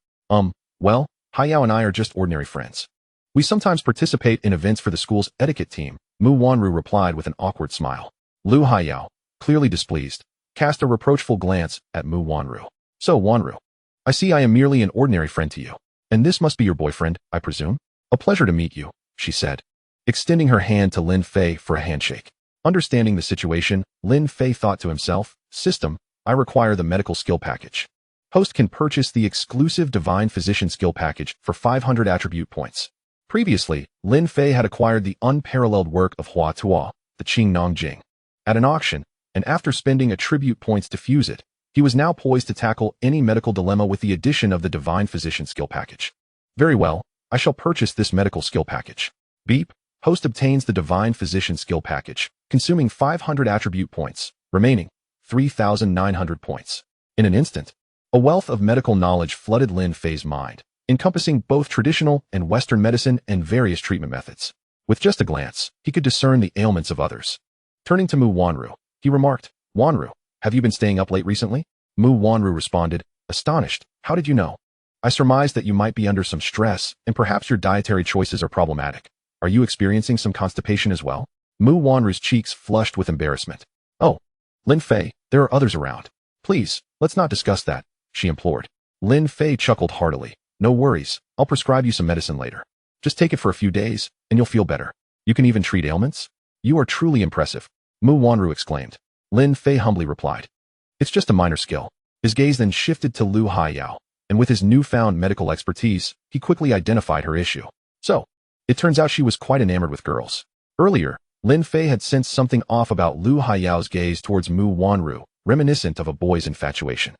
S1: Well, Haiyao and I are just ordinary friends. We sometimes participate in events for the school's etiquette team, Mu Wanru replied with an awkward smile. Lu Haiyao, clearly displeased, cast a reproachful glance at Mu Wanru. So, Wanru, I see I am merely an ordinary friend to you. And this must be your boyfriend, I presume? A pleasure to meet you, she said, extending her hand to Lin Fei for a handshake. Understanding the situation, Lin Fei thought to himself, system, I require the medical skill package. Host can purchase the exclusive Divine Physician skill package for 500 attribute points. Previously, Lin Fei had acquired the unparalleled work of Hua Tuo, the Qing Nong Jing, at an auction, and after spending attribute points to fuse it, he was now poised to tackle any medical dilemma with the addition of the Divine Physician skill package. Very well, I shall purchase this medical skill package. Beep, host obtains the Divine Physician skill package, consuming 500 attribute points, remaining 3,900 points. In an instant, a wealth of medical knowledge flooded Lin Fei's mind, encompassing both traditional and Western medicine and various treatment methods. With just a glance, he could discern the ailments of others. Turning to Mu Wanru, he remarked, Wanru, have you been staying up late recently? Mu Wanru responded, astonished, how did you know? I surmised that you might be under some stress, and perhaps your dietary choices are problematic. Are you experiencing some constipation as well? Mu Wanru's cheeks flushed with embarrassment. Oh, Lin Fei, there are others around. Please, let's not discuss that, she implored. Lin Fei chuckled heartily. No worries, I'll prescribe you some medicine later. Just take it for a few days, and you'll feel better. You can even treat ailments? You are truly impressive, Mu Wanru exclaimed. Lin Fei humbly replied. It's just a minor skill. His gaze then shifted to Lu Haiyao, and with his newfound medical expertise, he quickly identified her issue. So, it turns out she was quite enamored with girls. Earlier, Lin Fei had sensed something off about Lu Haiyao's gaze towards Mu Wanru, reminiscent of a boy's infatuation.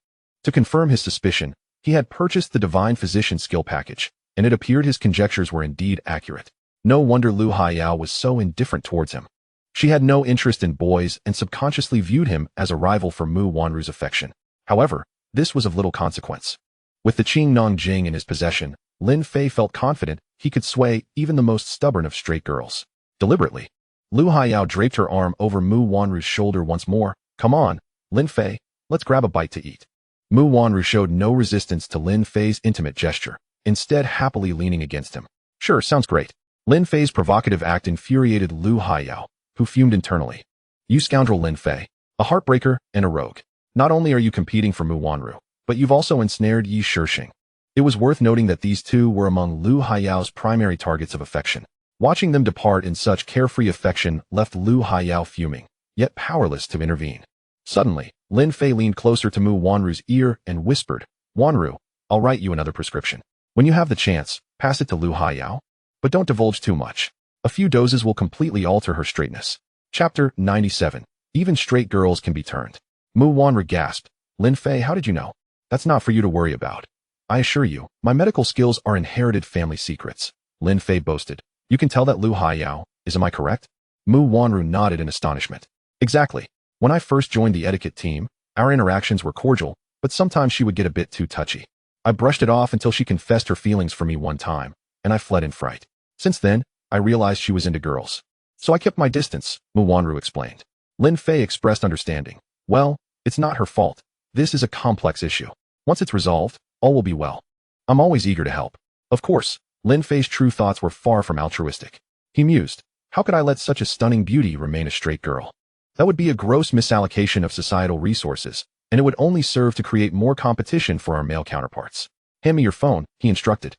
S1: To confirm his suspicion, he had purchased the Divine Physician skill package, and it appeared his conjectures were indeed accurate. No wonder Lu Haiyao was so indifferent towards him. She had no interest in boys and subconsciously viewed him as a rival for Mu Wanru's affection. However, this was of little consequence. With the Qing Nong Jing in his possession, Lin Fei felt confident he could sway even the most stubborn of straight girls. Deliberately, Lu Haiyao draped her arm over Mu Wanru's shoulder once more. Come on, Lin Fei, let's grab a bite to eat. Mu Wanru showed no resistance to Lin Fei's intimate gesture, instead happily leaning against him. Sure, sounds great. Lin Fei's provocative act infuriated Lu Haiyao, who fumed internally. You scoundrel Lin Fei, a heartbreaker and a rogue. Not only are you competing for Mu Wanru, but you've also ensnared Yi Shixing. It was worth noting that these two were among Lu Haiyao's primary targets of affection. Watching them depart in such carefree affection left Lu Haiyao fuming, yet powerless to intervene. Suddenly, Lin Fei leaned closer to Mu Wanru's ear and whispered, Wanru, I'll write you another prescription. When you have the chance, pass it to Lu Haiyao. But don't divulge too much. A few doses will completely alter her straightness. Chapter 97. Even straight girls can be turned. Mu Wanru gasped. Lin Fei, how did you know? That's not for you to worry about. I assure you, my medical skills are inherited family secrets. Lin Fei boasted. You can tell that Lu Haiyao is, am I correct? Mu Wanru nodded in astonishment. Exactly. When I first joined the etiquette team, our interactions were cordial, but sometimes she would get a bit too touchy. I brushed it off until she confessed her feelings for me one time, and I fled in fright. Since then, I realized she was into girls. So I kept my distance, Mu Wanru explained. Lin Fei expressed understanding. Well, it's not her fault. This is a complex issue. Once it's resolved, all will be well. I'm always eager to help. Of course, Lin Fei's true thoughts were far from altruistic. He mused, how could I let such a stunning beauty remain a straight girl? That would be a gross misallocation of societal resources, and it would only serve to create more competition for our male counterparts. Hand me your phone, he instructed.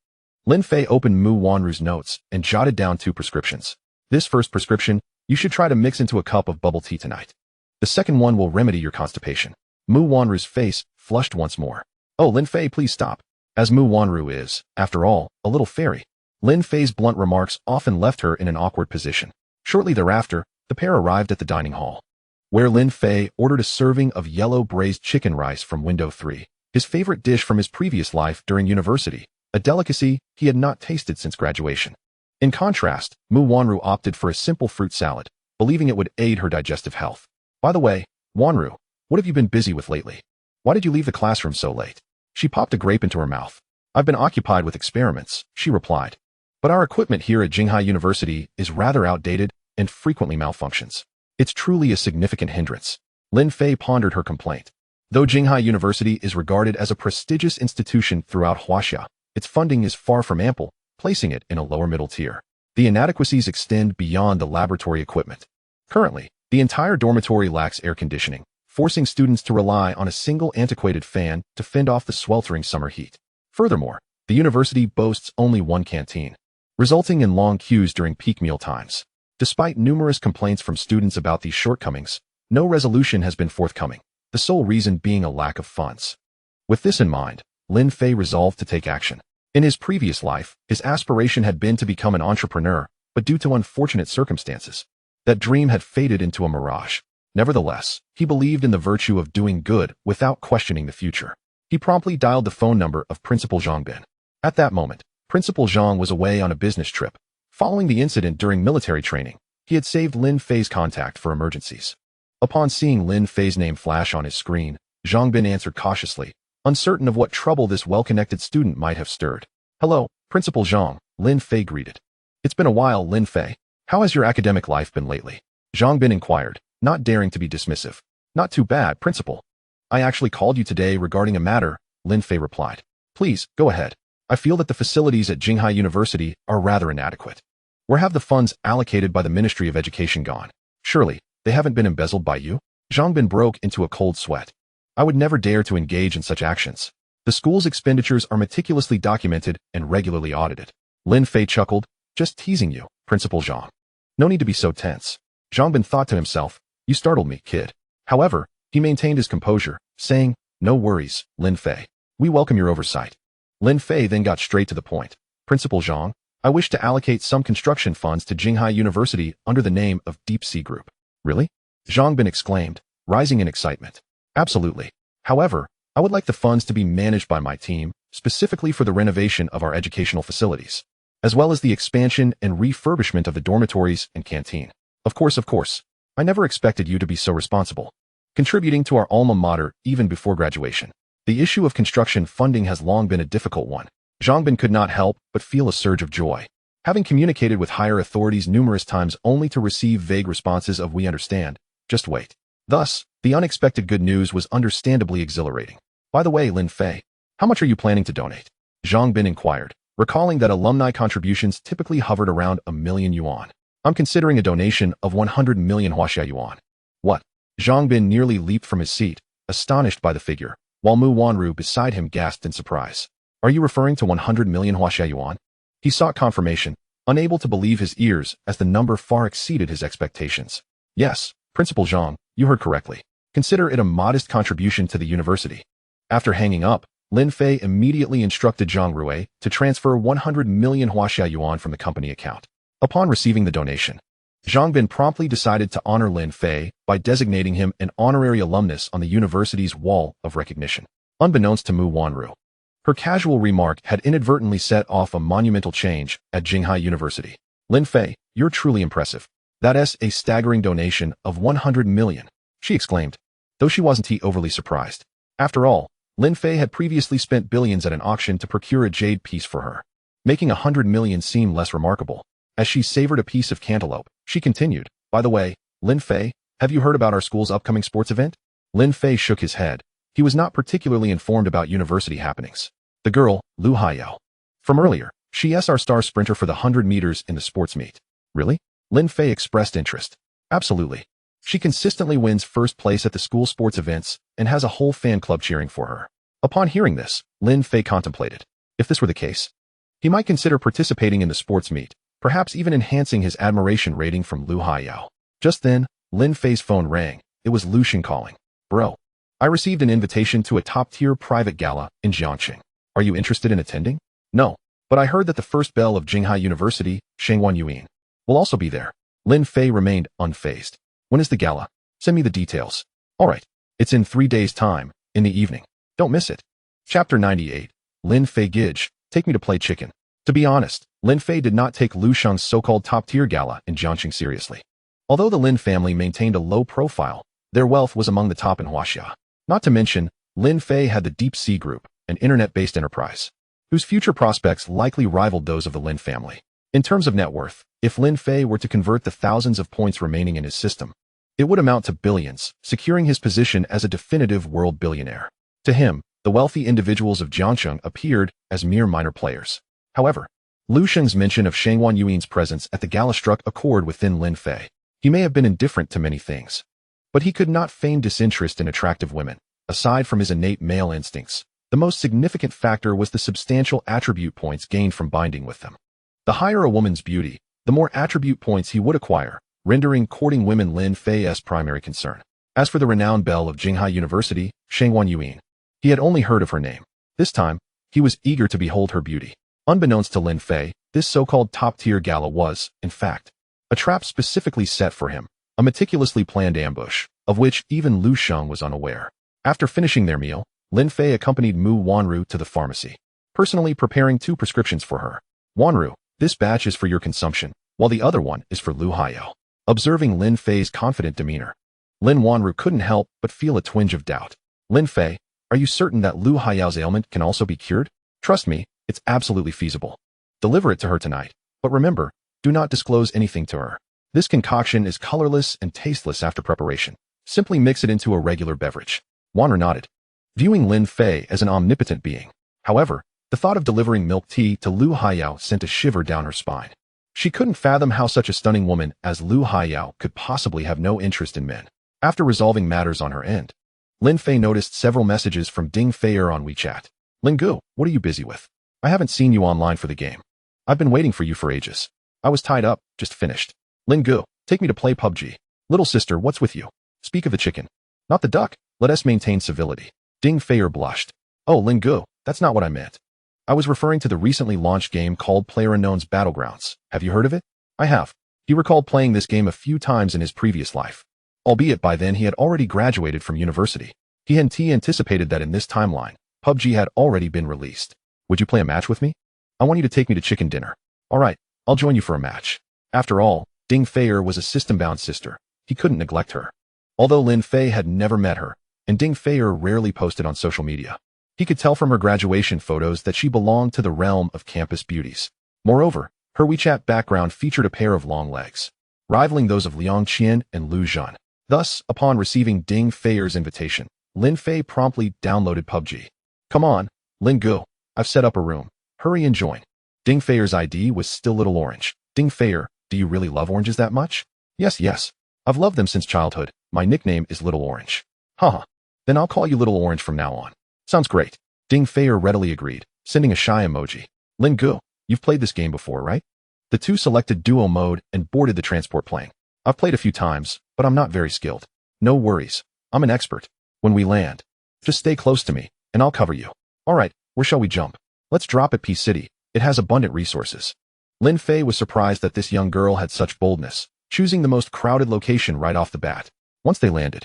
S1: Lin Fei opened Mu Wanru's notes and jotted down 2 prescriptions. This first prescription, you should try to mix into a cup of bubble tea tonight. The second one will remedy your constipation. Mu Wanru's face flushed once more. Oh, Lin Fei, please stop. As Mu Wanru is, after all, a little fairy. Lin Fei's blunt remarks often left her in an awkward position. Shortly thereafter, the pair arrived at the dining hall, where Lin Fei ordered a serving of yellow braised chicken rice from window 3, his favorite dish from his previous life during university, a delicacy he had not tasted since graduation. In contrast, Mu Wanru opted for a simple fruit salad, believing it would aid her digestive health. By the way, Wanru, what have you been busy with lately? Why did you leave the classroom so late? She popped a grape into her mouth. I've been occupied with experiments, she replied. But our equipment here at Jinghai University is rather outdated and frequently malfunctions. It's truly a significant hindrance. Lin Fei pondered her complaint. Though Jinghai University is regarded as a prestigious institution throughout Huaxia, its funding is far from ample, placing it in a lower middle tier. The inadequacies extend beyond the laboratory equipment. Currently, the entire dormitory lacks air conditioning, forcing students to rely on a single antiquated fan to fend off the sweltering summer heat. Furthermore, the university boasts only one canteen, resulting in long queues during peak meal times. Despite numerous complaints from students about these shortcomings, no resolution has been forthcoming, the sole reason being a lack of funds. With this in mind, Lin Fei resolved to take action. In his previous life, his aspiration had been to become an entrepreneur, but due to unfortunate circumstances, that dream had faded into a mirage. Nevertheless, he believed in the virtue of doing good without questioning the future. He promptly dialed the phone number of Principal Zhang Bin. At that moment, Principal Zhang was away on a business trip. Following the incident during military training, he had saved Lin Fei's contact for emergencies. Upon seeing Lin Fei's name flash on his screen, Zhang Bin answered cautiously, uncertain of what trouble this well-connected student might have stirred. "Hello, Principal Zhang," Lin Fei greeted. "It's been a while, Lin Fei. How has your academic life been lately?" Zhang Bin inquired, not daring to be dismissive. "Not too bad, Principal. I actually called you today regarding a matter," Lin Fei replied. "Please, go ahead. I feel that the facilities at Jinghai University are rather inadequate. Where have the funds allocated by the Ministry of Education gone? Surely, they haven't been embezzled by you?" Zhang Bin broke into a cold sweat. "I would never dare to engage in such actions. The school's expenditures are meticulously documented and regularly audited." Lin Fei chuckled. "Just teasing you, Principal Zhang. No need to be so tense." Zhang Bin thought to himself, "You startled me, kid." However, he maintained his composure, saying, "No worries, Lin Fei. We welcome your oversight." Lin Fei then got straight to the point. "Principal Zhang, I wish to allocate some construction funds to Jinghai University under the name of Deep Sea Group." "Really?" Zhang Bin exclaimed, rising in excitement. "Absolutely. However, I would like the funds to be managed by my team, specifically for the renovation of our educational facilities, as well as the expansion and refurbishment of the dormitories and canteen." Of course. I never expected you to be so responsible, contributing to our alma mater even before graduation. The issue of construction funding has long been a difficult one." Zhang Bin could not help but feel a surge of joy. Having communicated with higher authorities numerous times only to receive vague responses of "we understand, just wait." Thus, the unexpected good news was understandably exhilarating. "By the way, Lin Fei, how much are you planning to donate?" Zhang Bin inquired, recalling that alumni contributions typically hovered around 1,000,000 yuan. "I'm considering a donation of 100 million Huaxia yuan." "What?" Zhang Bin nearly leaped from his seat, astonished by the figure, while Mu Wanru beside him gasped in surprise. "Are you referring to 100 million Huaxia yuan?" He sought confirmation, unable to believe his ears as the number far exceeded his expectations. "Yes, Principal Zhang, you heard correctly. Consider it a modest contribution to the university." After hanging up, Lin Fei immediately instructed Zhang Rui to transfer 100 million Huaxia yuan from the company account. Upon receiving the donation, Zhang Bin promptly decided to honor Lin Fei by designating him an honorary alumnus on the university's wall of recognition. Unbeknownst to Mu Wanru, her casual remark had inadvertently set off a monumental change at Jinghai University. "Lin Fei, you're truly impressive. That's a staggering donation of 100 million, she exclaimed, though she wasn't overly surprised. After all, Lin Fei had previously spent billions at an auction to procure a jade piece for her, making 100 million seem less remarkable. As she savored a piece of cantaloupe, she continued, "By the way, Lin Fei, have you heard about our school's upcoming sports event?" Lin Fei shook his head. He was not particularly informed about university happenings. "The girl, Lu Haiyao. From earlier, she's our star sprinter for the 100 meters in the sports meet." "Really?" Lin Fei expressed interest. "Absolutely. She consistently wins first place at the school sports events and has a whole fan club cheering for her." Upon hearing this, Lin Fei contemplated. If this were the case, he might consider participating in the sports meet, perhaps even enhancing his admiration rating from Lu Haiyao. Just then, Lin Fei's phone rang. It was Lu Xing calling. "Bro, I received an invitation to a top-tier private gala in Jiangxing. Are you interested in attending?" "No, but I heard that the first belle of Jinghai University, Shengwan Yuan, will also be there." Lin Fei remained unfazed. "When is the gala? Send me the details." "All right. It's in 3 days' time, in the evening. Don't miss it." Chapter 98. Lin Fei Gidge, take me to play chicken. To be honest, Lin Fei did not take Lu Sheng's so-called top-tier gala in Jiangxing seriously. Although the Lin family maintained a low profile, their wealth was among the top in Huaxia. Not to mention, Lin Fei had the Deep Sea Group, an internet-based enterprise, whose future prospects likely rivaled those of the Lin family. In terms of net worth, if Lin Fei were to convert the thousands of points remaining in his system, it would amount to billions, securing his position as a definitive world billionaire. To him, the wealthy individuals of Jiangxing appeared as mere minor players. However, Lu Sheng's mention of Shangwan Yuan's presence at the gala struck a chord within Lin Fei. He may have been indifferent to many things, but he could not feign disinterest in attractive women. Aside from his innate male instincts, the most significant factor was the substantial attribute points gained from binding with them. The higher a woman's beauty, the more attribute points he would acquire, rendering courting women Lin Fei's primary concern. As for the renowned belle of Jinghai University, Shangwan Yuan, he had only heard of her name. This time, he was eager to behold her beauty. Unbeknownst to Lin Fei, this so-called top-tier gala was, in fact, a trap specifically set for him, a meticulously planned ambush, of which even Lu Sheng was unaware. After finishing their meal, Lin Fei accompanied Mu Wanru to the pharmacy, personally preparing 2 prescriptions for her. Wanru, this batch is for your consumption, while the other one is for Lu Haiyao. Observing Lin Fei's confident demeanor, Lin Wanru couldn't help but feel a twinge of doubt. Lin Fei, are you certain that Lu Haiyao's ailment can also be cured? Trust me, it's absolutely feasible. Deliver it to her tonight, but remember, do not disclose anything to her. This concoction is colorless and tasteless after preparation. Simply mix it into a regular beverage. Wanru nodded, viewing Lin Fei as an omnipotent being. However, the thought of delivering milk tea to Lu Haiyao sent a shiver down her spine. She couldn't fathom how such a stunning woman as Lu Haiyao could possibly have no interest in men. After resolving matters on her end, Lin Fei noticed several messages from Ding Feier on WeChat. Ling Gu, what are you busy with? I haven't seen you online for the game. I've been waiting for you for ages. I was tied up, just finished. Ling Gu, take me to play PUBG. Little sister, what's with you? Speak of the chicken. Not the duck. Let us maintain civility. Ding Feier blushed. Oh, Ling Gu, that's not what I meant. I was referring to the recently launched game called PlayerUnknown's Battlegrounds. Have you heard of it? I have. He recalled playing this game a few times in his previous life. Albeit by then he had already graduated from university. He anticipated that in this timeline, PUBG had already been released. Would you play a match with me? I want you to take me to chicken dinner. Alright, I'll join you for a match. After all, Ding Feier was a system-bound sister. He couldn't neglect her. Although Lin Fei had never met her, and Ding Feier rarely posted on social media, he could tell from her graduation photos that she belonged to the realm of campus beauties. Moreover, her WeChat background featured a pair of long legs, rivaling those of Liang Qian and Lu Zhan. Thus, upon receiving Ding Feier's invitation, Lin Fei promptly downloaded PUBG. Come on, Ling Gu, I've set up a room. Hurry and join. Ding Feier's ID was still Little Orange. Ding Feier, do you really love oranges that much? Yes. I've loved them since childhood. My nickname is Little Orange. Haha. Then I'll call you Little Orange from now on. Sounds great. Ding Feier readily agreed, sending a shy emoji. Ling Gu, you've played this game before, right? The two selected duo mode and boarded the transport plane. I've played a few times, but I'm not very skilled. No worries. I'm an expert. When we land, just stay close to me, and I'll cover you. Alright, where shall we jump? Let's drop at Peace City. It has abundant resources. Lin Fei was surprised that this young girl had such boldness, choosing the most crowded location right off the bat. Once they landed,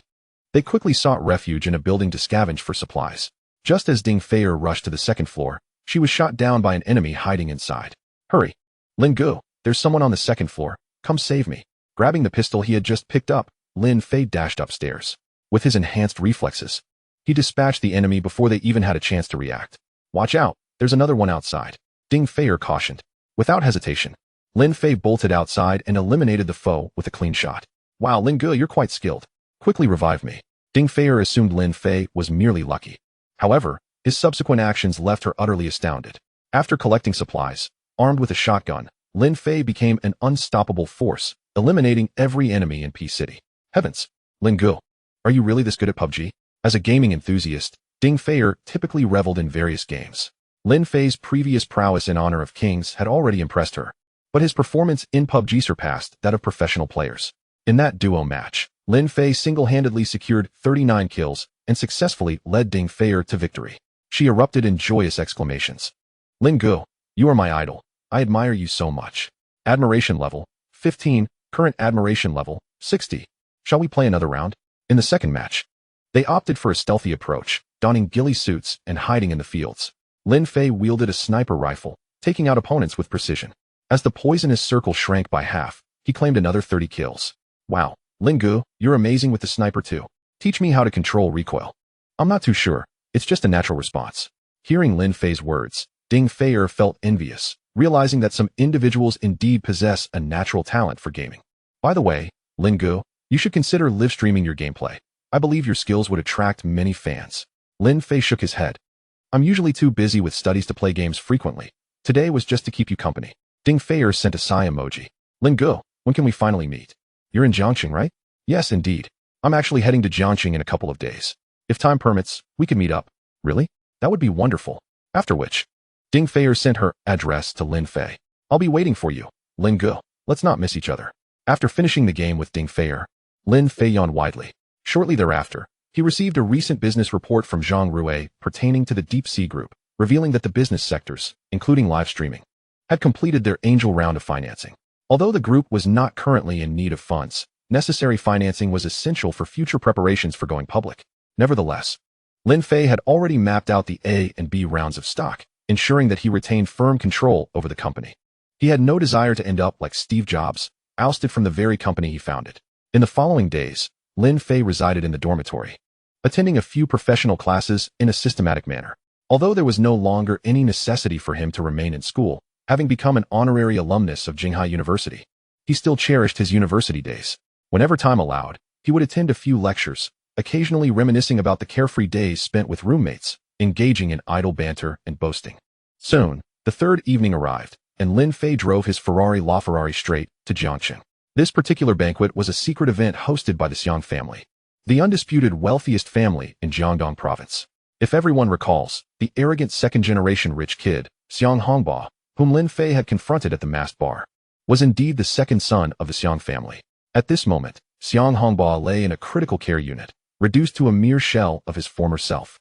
S1: they quickly sought refuge in a building to scavenge for supplies. Just as Ding Feier rushed to the second floor, she was shot down by an enemy hiding inside. Hurry! Ling Gu, there's someone on the second floor. Come save me. Grabbing the pistol he had just picked up, Lin Fei dashed upstairs. With his enhanced reflexes, he dispatched the enemy before they even had a chance to react. Watch out, there's another one outside. Ding Feier cautioned. Without hesitation, Lin Fei bolted outside and eliminated the foe with a clean shot. Wow, Ling Gu, you're quite skilled. Quickly revive me. Ding Feier assumed Lin Fei was merely lucky. However, his subsequent actions left her utterly astounded. After collecting supplies, armed with a shotgun, Lin Fei became an unstoppable force, eliminating every enemy in Peace City. Heavens! Ling Gu, are you really this good at PUBG? As a gaming enthusiast, Ding Feier typically reveled in various games. Lin Fei's previous prowess in Honor of Kings had already impressed her, but his performance in PUBG surpassed that of professional players. In that duo match, Lin Fei single-handedly secured 39 kills and successfully led Ding Feier to victory. She erupted in joyous exclamations. Ling Gu, you are my idol. I admire you so much. Admiration level, 15. Current admiration level, 60. Shall we play another round? In the second match, they opted for a stealthy approach, donning ghillie suits and hiding in the fields. Lin Fei wielded a sniper rifle, taking out opponents with precision. As the poisonous circle shrank by half, he claimed another 30 kills. Wow, Ling Gu, you're amazing with the sniper too. Teach me how to control recoil. I'm not too sure. It's just a natural response. Hearing Lin Fei's words, Ding Feier felt envious, realizing that some individuals indeed possess a natural talent for gaming. By the way, Ling Gu, you should consider live streaming your gameplay. I believe your skills would attract many fans. Lin Fei shook his head. I'm usually too busy with studies to play games frequently. Today was just to keep you company. Ding Fei sent a sigh emoji. Lin Gu, when can we finally meet? You're in Jiangxing, right? Yes, indeed. I'm actually heading to Jiangxing in a couple of days. If time permits, we could meet up. Really? That would be wonderful. After which, Ding Fei sent her address to Lin Fei. I'll be waiting for you, Lin Gu. Let's not miss each other. After finishing the game with Ding Fei, Lin Fei yawned widely. Shortly thereafter, he received a recent business report from Zhang Rui pertaining to the Deep Sea Group, revealing that the business sectors, including live streaming, had completed their angel round of financing. Although the group was not currently in need of funds, necessary financing was essential for future preparations for going public. Nevertheless, Lin Fei had already mapped out the A and B rounds of stock, ensuring that he retained firm control over the company. He had no desire to end up like Steve Jobs, ousted from the very company he founded. In the following days, Lin Fei resided in the dormitory, attending a few professional classes in a systematic manner. Although there was no longer any necessity for him to remain in school, having become an honorary alumnus of Jinghai University, he still cherished his university days. Whenever time allowed, he would attend a few lectures, occasionally reminiscing about the carefree days spent with roommates, engaging in idle banter and boasting. Soon, the third evening arrived, and Lin Fei drove his Ferrari LaFerrari straight to Jiangxing. This particular banquet was a secret event hosted by the Xiang family, the undisputed wealthiest family in Jiangdong province. If everyone recalls, the arrogant second-generation rich kid, Xiang Hongba, whom Lin Fei had confronted at the masked bar, was indeed the second son of the Xiang family. At this moment, Xiang Hongba lay in a critical care unit, reduced to a mere shell of his former self.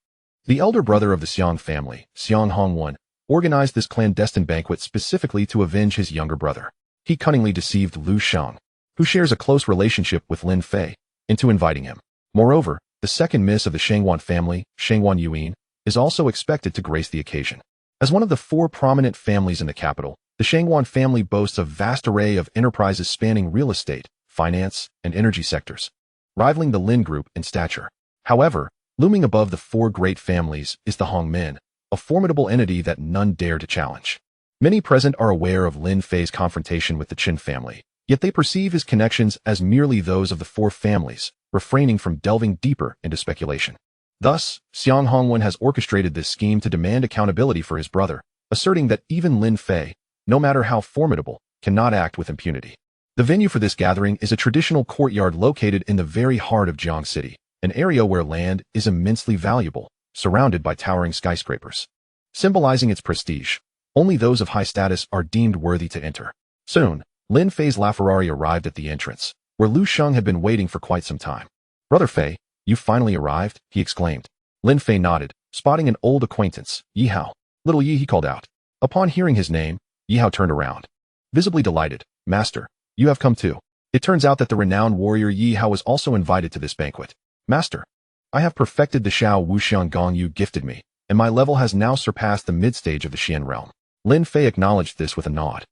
S1: The elder brother of the Xiang family, Xiang Hongwen, organized this clandestine banquet specifically to avenge his younger brother. He cunningly deceived Lu Shang, who shares a close relationship with Lin Fei, into inviting him. Moreover, the second miss of the Shangwan family, Shangwan Yuan, is also expected to grace the occasion. As one of the four prominent families in the capital, the Shangwan family boasts a vast array of enterprises spanning real estate, finance, and energy sectors, rivaling the Lin Group in stature. However, looming above the four great families is the Hongmen, a formidable entity that none dare to challenge. Many present are aware of Lin Fei's confrontation with the Qin family, yet they perceive his connections as merely those of the four families, refraining from delving deeper into speculation. Thus, Xiang Hongwen has orchestrated this scheme to demand accountability for his brother, asserting that even Lin Fei, no matter how formidable, cannot act with impunity. The venue for this gathering is a traditional courtyard located in the very heart of Jiang City, an area where land is immensely valuable, surrounded by towering skyscrapers. Symbolizing its prestige, only those of high status are deemed worthy to enter. Soon, Lin Fei's LaFerrari arrived at the entrance, where Lu Sheng had been waiting for quite some time. "Brother Fei, you finally arrived," he exclaimed. Lin Fei nodded, spotting an old acquaintance, Yi Hao. "Little Yi," he called out. Upon hearing his name, Yi Hao turned around. Visibly delighted, "Master, you have come too." It turns out that the renowned warrior Yi Hao was also invited to this banquet. "Master, I have perfected the Xiao Wuxian Gong you gifted me, and my level has now surpassed the mid-stage of the Xian realm." Lin Fei acknowledged this with a nod.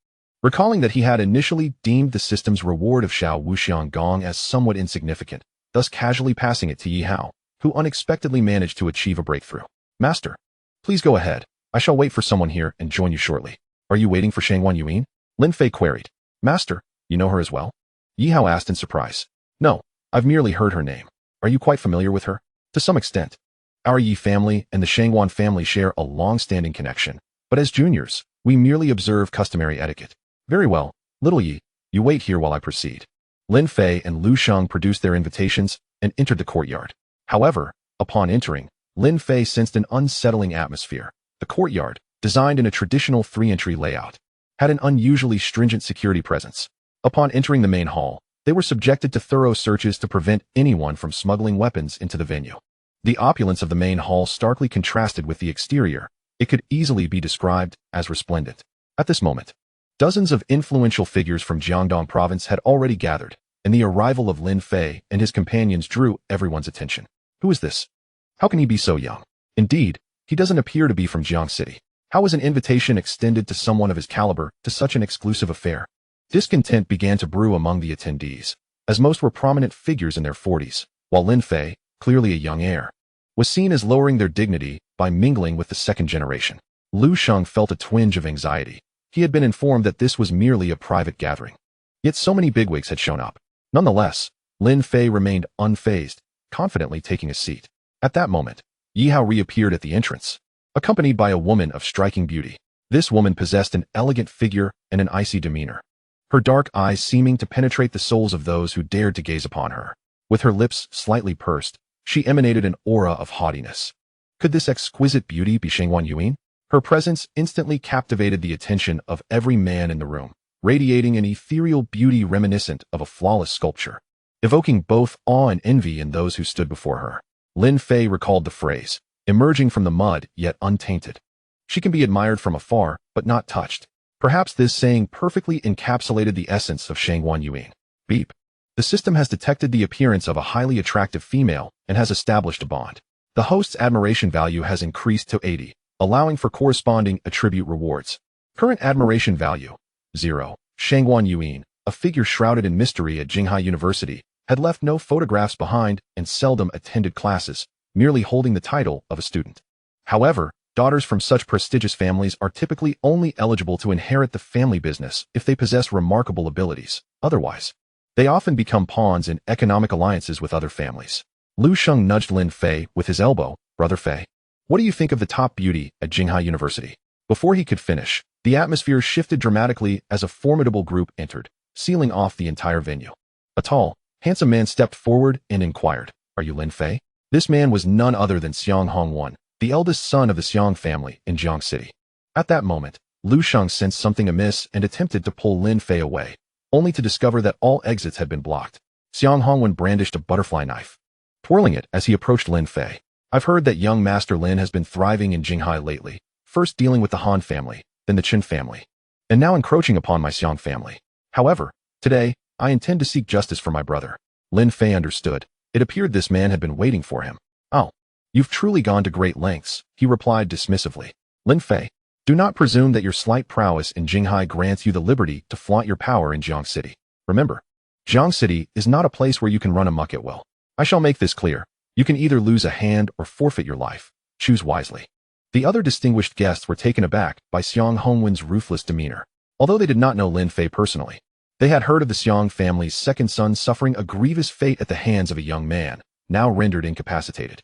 S1: Recalling that he had initially deemed the system's reward of Xiao Wuxian Gong as somewhat insignificant, thus casually passing it to Yi Hao, who unexpectedly managed to achieve a breakthrough. "Master, please go ahead. I shall wait for someone here and join you shortly." "Are you waiting for Shangwan Yuan?" Lin Fei queried. "Master, you know her as well?" Yi Hao asked in surprise. "No, I've merely heard her name. Are you quite familiar with her?" "To some extent. Our Yi family and the Shangwan family share a long-standing connection, but as juniors, we merely observe customary etiquette." "Very well, little Yi, you wait here while I proceed." Lin Fei and Lu Sheng produced their invitations and entered the courtyard. However, upon entering, Lin Fei sensed an unsettling atmosphere. The courtyard, designed in a traditional three-entry layout, had an unusually stringent security presence. Upon entering the main hall, they were subjected to thorough searches to prevent anyone from smuggling weapons into the venue. The opulence of the main hall starkly contrasted with the exterior. It could easily be described as resplendent. At this moment, dozens of influential figures from Jiangdong province had already gathered, and the arrival of Lin Fei and his companions drew everyone's attention. Who is this? How can he be so young? Indeed, he doesn't appear to be from Jiang City. How was an invitation extended to someone of his caliber to such an exclusive affair? Discontent began to brew among the attendees, as most were prominent figures in their 40s, while Lin Fei, clearly a young heir, was seen as lowering their dignity by mingling with the second generation. Lu Sheng felt a twinge of anxiety. He had been informed that this was merely a private gathering. Yet so many bigwigs had shown up. Nonetheless, Lin Fei remained unfazed, confidently taking a seat. At that moment, Yi Hao reappeared at the entrance, accompanied by a woman of striking beauty. This woman possessed an elegant figure and an icy demeanor, her dark eyes seeming to penetrate the souls of those who dared to gaze upon her. With her lips slightly pursed, she emanated an aura of haughtiness. Could this exquisite beauty be Shang Yuan? Her presence instantly captivated the attention of every man in the room, radiating an ethereal beauty reminiscent of a flawless sculpture, evoking both awe and envy in those who stood before her. Lin Fei recalled the phrase, emerging from the mud yet untainted. She can be admired from afar, but not touched. Perhaps this saying perfectly encapsulated the essence of Shang Yuan. Beep. The system has detected the appearance of a highly attractive female and has established a bond. The host's admiration value has increased to 80, allowing for corresponding attribute rewards. Current admiration value, 0. Shang Yuan, a figure shrouded in mystery at Jinghai University, had left no photographs behind and seldom attended classes, merely holding the title of a student. However, daughters from such prestigious families are typically only eligible to inherit the family business if they possess remarkable abilities. Otherwise, they often become pawns in economic alliances with other families. Lu Sheng nudged Lin Fei with his elbow. Brother Fei, what do you think of the top beauty at Jinghai University? Before he could finish, the atmosphere shifted dramatically as a formidable group entered, sealing off the entire venue. A tall, handsome man stepped forward and inquired, "Are you Lin Fei?" This man was none other than Xiang Hongwan, the eldest son of the Xiang family in Jiang City. At that moment, Lu Sheng sensed something amiss and attempted to pull Lin Fei away, only to discover that all exits had been blocked. Xiang Hongwan brandished a butterfly knife, twirling it as he approached Lin Fei. "I've heard that young Master Lin has been thriving in Jinghai lately, first dealing with the Han family, then the Qin family, and now encroaching upon my Xiang family. However, today, I intend to seek justice for my brother." Lin Fei understood. It appeared this man had been waiting for him. "Oh, you've truly gone to great lengths," he replied dismissively. "Lin Fei, do not presume that your slight prowess in Jinghai grants you the liberty to flaunt your power in Jiang City. Remember, Jiang City is not a place where you can run amok at will. I shall make this clear. You can either lose a hand or forfeit your life. Choose wisely." The other distinguished guests were taken aback by Xiang Hongwen's ruthless demeanor. Although they did not know Lin Fei personally, they had heard of the Xiang family's second son suffering a grievous fate at the hands of a young man, now rendered incapacitated.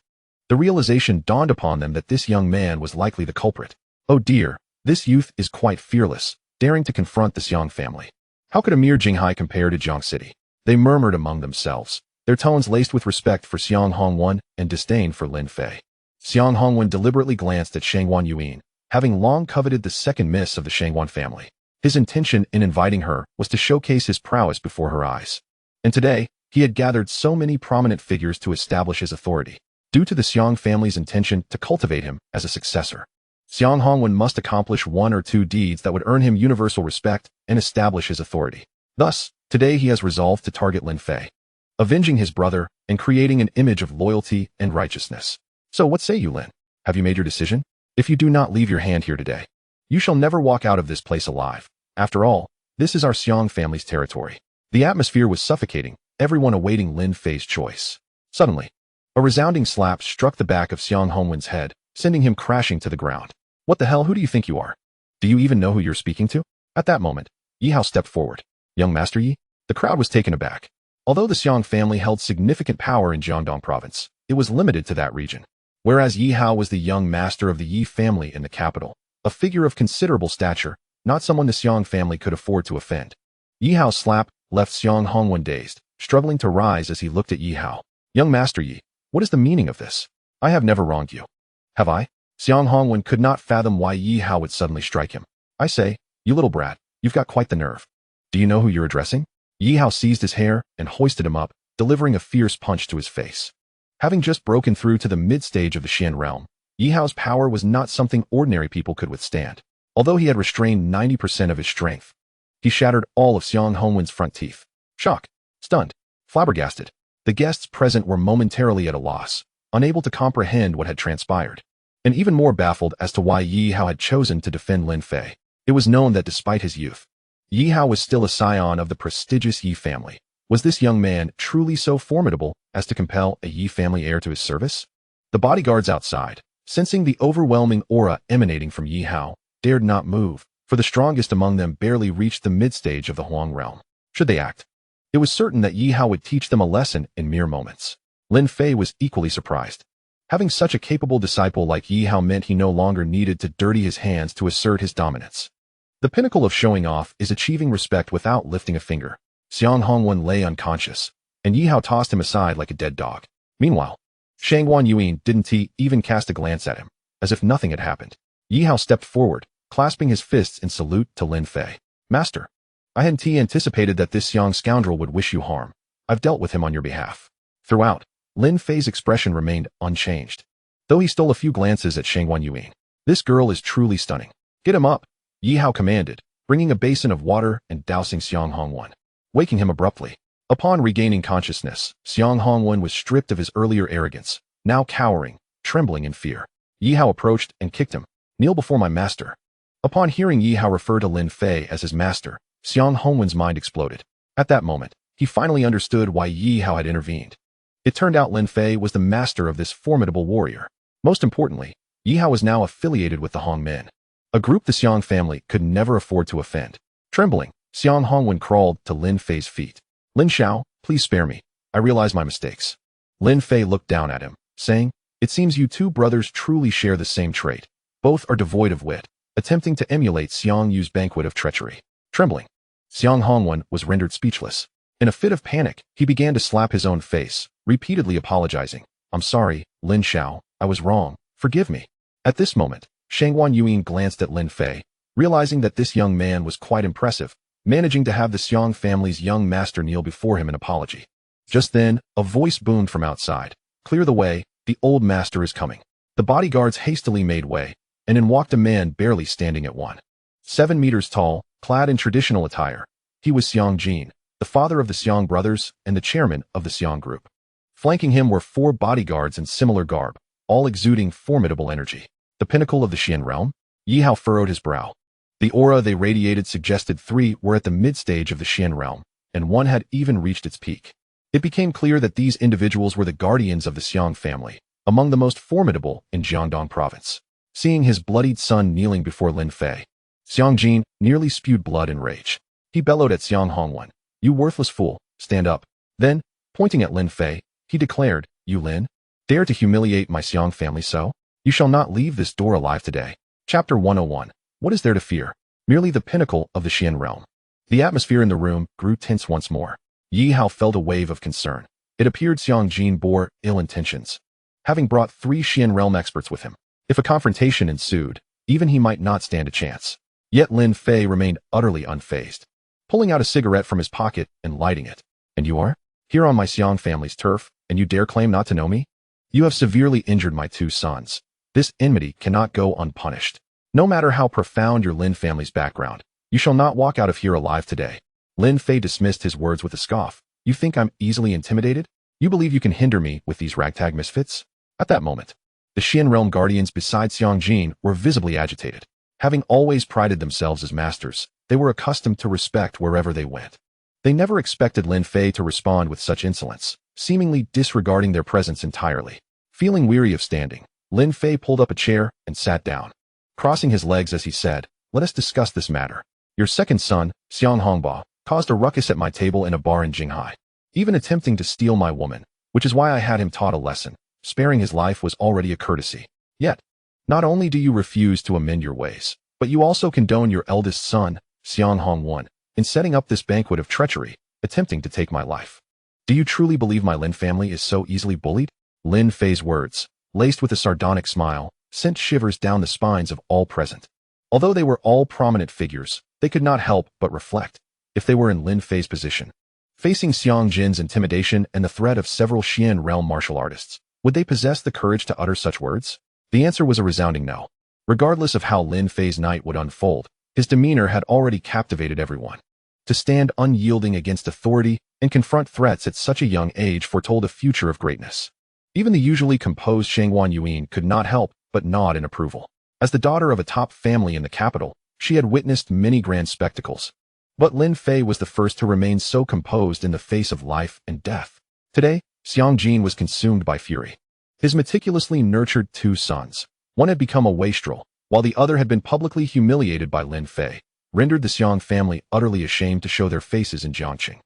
S1: The realization dawned upon them that this young man was likely the culprit. Oh dear, this youth is quite fearless, daring to confront the Xiang family. How could a mere Jinghai compare to Jiang City? They murmured among themselves, their tones laced with respect for Xiang Hongwan and disdain for Lin Fei. Xiang Hongwan deliberately glanced at Shang Yuan, having long coveted the second miss of the Shangwan family. His intention in inviting her was to showcase his prowess before her eyes. And today, he had gathered so many prominent figures to establish his authority, due to the Xiang family's intention to cultivate him as a successor. Xiang Hongwan must accomplish one or two deeds that would earn him universal respect and establish his authority. Thus, today he has resolved to target Lin Fei, avenging his brother and creating an image of loyalty and righteousness. So what say you, Lin? Have you made your decision? If you do not leave your hand here today, you shall never walk out of this place alive. After all, this is our Xiang family's territory. The atmosphere was suffocating, everyone awaiting Lin Fei's choice. Suddenly, a resounding slap struck the back of Xiang Hongwen's head, sending him crashing to the ground. "What the hell, who do you think you are? Do you even know who you're speaking to?" At that moment, Yi Hao stepped forward. "Young Master Yi?" The crowd was taken aback. Although the Xiang family held significant power in Jiangdong province, it was limited to that region. Whereas Yi Hao was the young master of the Yi family in the capital, a figure of considerable stature, not someone the Xiang family could afford to offend. Yi Hao's slap left Xiang Hongwan dazed, struggling to rise as he looked at Yi Hao. "Young Master Yi, what is the meaning of this? I have never wronged you. Have I?" Xiang Hongwan could not fathom why Yi Hao would suddenly strike him. "I say, you little brat, you've got quite the nerve. Do you know who you're addressing?" Yi Hao seized his hair and hoisted him up, delivering a fierce punch to his face. Having just broken through to the mid-stage of the Xian realm, Yi Hao's power was not something ordinary people could withstand. Although he had restrained 90% of his strength, he shattered all of Xiang Hongwen's front teeth. Shocked, stunned, flabbergasted, the guests present were momentarily at a loss, unable to comprehend what had transpired, and even more baffled as to why Yi Hao had chosen to defend Lin Fei. It was known that despite his youth, Yi Hao was still a scion of the prestigious Yi family. Was this young man truly so formidable as to compel a Yi family heir to his service? The bodyguards outside, sensing the overwhelming aura emanating from Yi Hao, dared not move, for the strongest among them barely reached the mid-stage of the Huang realm. Should they act, it was certain that Yi Hao would teach them a lesson in mere moments. Lin Fei was equally surprised. Having such a capable disciple like Yi Hao meant he no longer needed to dirty his hands to assert his dominance. The pinnacle of showing off is achieving respect without lifting a finger. Xiang Hongwen lay unconscious, and Yi Hao tossed him aside like a dead dog. Meanwhile, Shangguan Yuan didn't even cast a glance at him, as if nothing had happened. Yi Hao stepped forward, clasping his fists in salute to Lin Fei. Master, I hadn't anticipated that this young scoundrel would wish you harm. I've dealt with him on your behalf. Throughout, Lin Fei's expression remained unchanged, though he stole a few glances at Shangguan Yuan. This girl is truly stunning. Get him up, Yi Hao commanded, bringing a basin of water and dousing Xiang Hongwen, waking him abruptly. Upon regaining consciousness, Xiang Hongwen was stripped of his earlier arrogance, now cowering, trembling in fear. Yi Hao approached and kicked him. Kneel before my master. Upon hearing Yi Hao refer to Lin Fei as his master, Xiang Hongwen's mind exploded. At that moment, he finally understood why Yi Hao had intervened. It turned out Lin Fei was the master of this formidable warrior. Most importantly, Yi Hao was now affiliated with the Hong men, a group the Xiang family could never afford to offend. Trembling, Xiang Hongwen crawled to Lin Fei's feet. Lin Xiao, please spare me. I realize my mistakes. Lin Fei looked down at him, saying, it seems you two brothers truly share the same trait. Both are devoid of wit, attempting to emulate Xiang Yu's banquet of treachery. Trembling, Xiang Hongwen was rendered speechless. In a fit of panic, he began to slap his own face, repeatedly apologizing. I'm sorry, Lin Xiao, I was wrong. Forgive me. At this moment, Shangguan Yuan glanced at Lin Fei, realizing that this young man was quite impressive, managing to have the Xiang family's young master kneel before him in apology. Just then, a voice boomed from outside. Clear the way, the old master is coming. The bodyguards hastily made way, and in walked a man barely standing at 1.7 meters tall, clad in traditional attire. He was Xiang Jin, the father of the Xiang brothers and the chairman of the Xiang group. Flanking him were 4 bodyguards in similar garb, all exuding formidable energy. The pinnacle of the Xian realm? Yi Hao furrowed his brow. The aura they radiated suggested 3 were at the mid-stage of the Xian realm, and 1 had even reached its peak. It became clear that these individuals were the guardians of the Xiang family, among the most formidable in Jiangdong province. Seeing his bloodied son kneeling before Lin Fei, Xiang Jin nearly spewed blood in rage. He bellowed at Xiang Hongwen, you worthless fool, stand up. Then, pointing at Lin Fei, he declared, you Lin, dare to humiliate my Xiang family so? You shall not leave this door alive today. Chapter 101. What is there to fear? Merely the pinnacle of the Xian realm. The atmosphere in the room grew tense once more. Yi Hao felt a wave of concern. It appeared Xiang Jin bore ill intentions, having brought 3 Xian realm experts with him. If a confrontation ensued, even he might not stand a chance. Yet Lin Fei remained utterly unfazed, pulling out a cigarette from his pocket and lighting it. And you are? Here on my Xiang family's turf, and you dare claim not to know me? You have severely injured my 2 sons. This enmity cannot go unpunished. No matter how profound your Lin family's background, you shall not walk out of here alive today. Lin Fei dismissed his words with a scoff. You think I'm easily intimidated? You believe you can hinder me with these ragtag misfits? At that moment, the Xian realm guardians besides Xiang Jin were visibly agitated. Having always prided themselves as masters, they were accustomed to respect wherever they went. They never expected Lin Fei to respond with such insolence, seemingly disregarding their presence entirely. Feeling weary of standing, Lin Fei pulled up a chair and sat down, crossing his legs as he said, let us discuss this matter. Your second son, Xiang Hongba, caused a ruckus at my table in a bar in Jinghai, even attempting to steal my woman, which is why I had him taught a lesson. Sparing his life was already a courtesy. Yet, not only do you refuse to amend your ways, but you also condone your eldest son, Xiang Hongwen, in setting up this banquet of treachery, attempting to take my life. Do you truly believe my Lin family is so easily bullied? Lin Fei's words, laced with a sardonic smile, sent shivers down the spines of all present. Although they were all prominent figures, they could not help but reflect, if they were in Lin Fei's position, facing Xiang Jin's intimidation and the threat of several Xian realm martial artists, would they possess the courage to utter such words? The answer was a resounding no. Regardless of how Lin Fei's night would unfold, his demeanor had already captivated everyone. To stand unyielding against authority and confront threats at such a young age foretold a future of greatness. Even the usually composed Shangguan Yuan could not help but nod in approval. As the daughter of a top family in the capital, she had witnessed many grand spectacles. But Lin Fei was the first to remain so composed in the face of life and death. Today, Xiang Jin was consumed by fury. His meticulously nurtured 2 sons, one had become a wastrel, while the other had been publicly humiliated by Lin Fei, rendered the Xiang family utterly ashamed to show their faces in Jiangqing.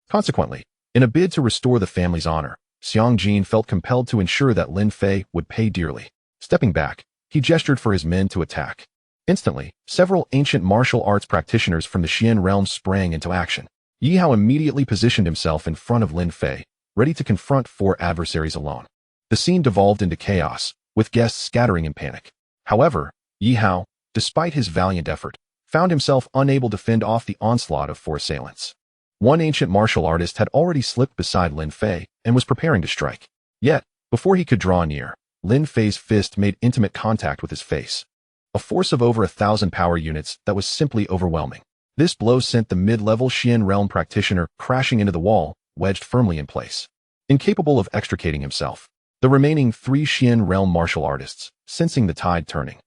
S1: Consequently, in a bid to restore the family's honor, Xiang Jin felt compelled to ensure that Lin Fei would pay dearly. Stepping back, he gestured for his men to attack. Instantly, several ancient martial arts practitioners from the Xian realm sprang into action. Yi Hao immediately positioned himself in front of Lin Fei, ready to confront 4 adversaries alone. The scene devolved into chaos, with guests scattering in panic. However, Yi Hao, despite his valiant effort, found himself unable to fend off the onslaught of 4 assailants. One ancient martial artist had already slipped beside Lin Fei and was preparing to strike. Yet, before he could draw near, Lin Fei's fist made intimate contact with his face. A force of over 1,000 power units that was simply overwhelming. This blow sent the mid-level Xian realm practitioner crashing into the wall, wedged firmly in place. Incapable of extricating himself, the remaining 3 Xian realm martial artists, sensing the tide turning,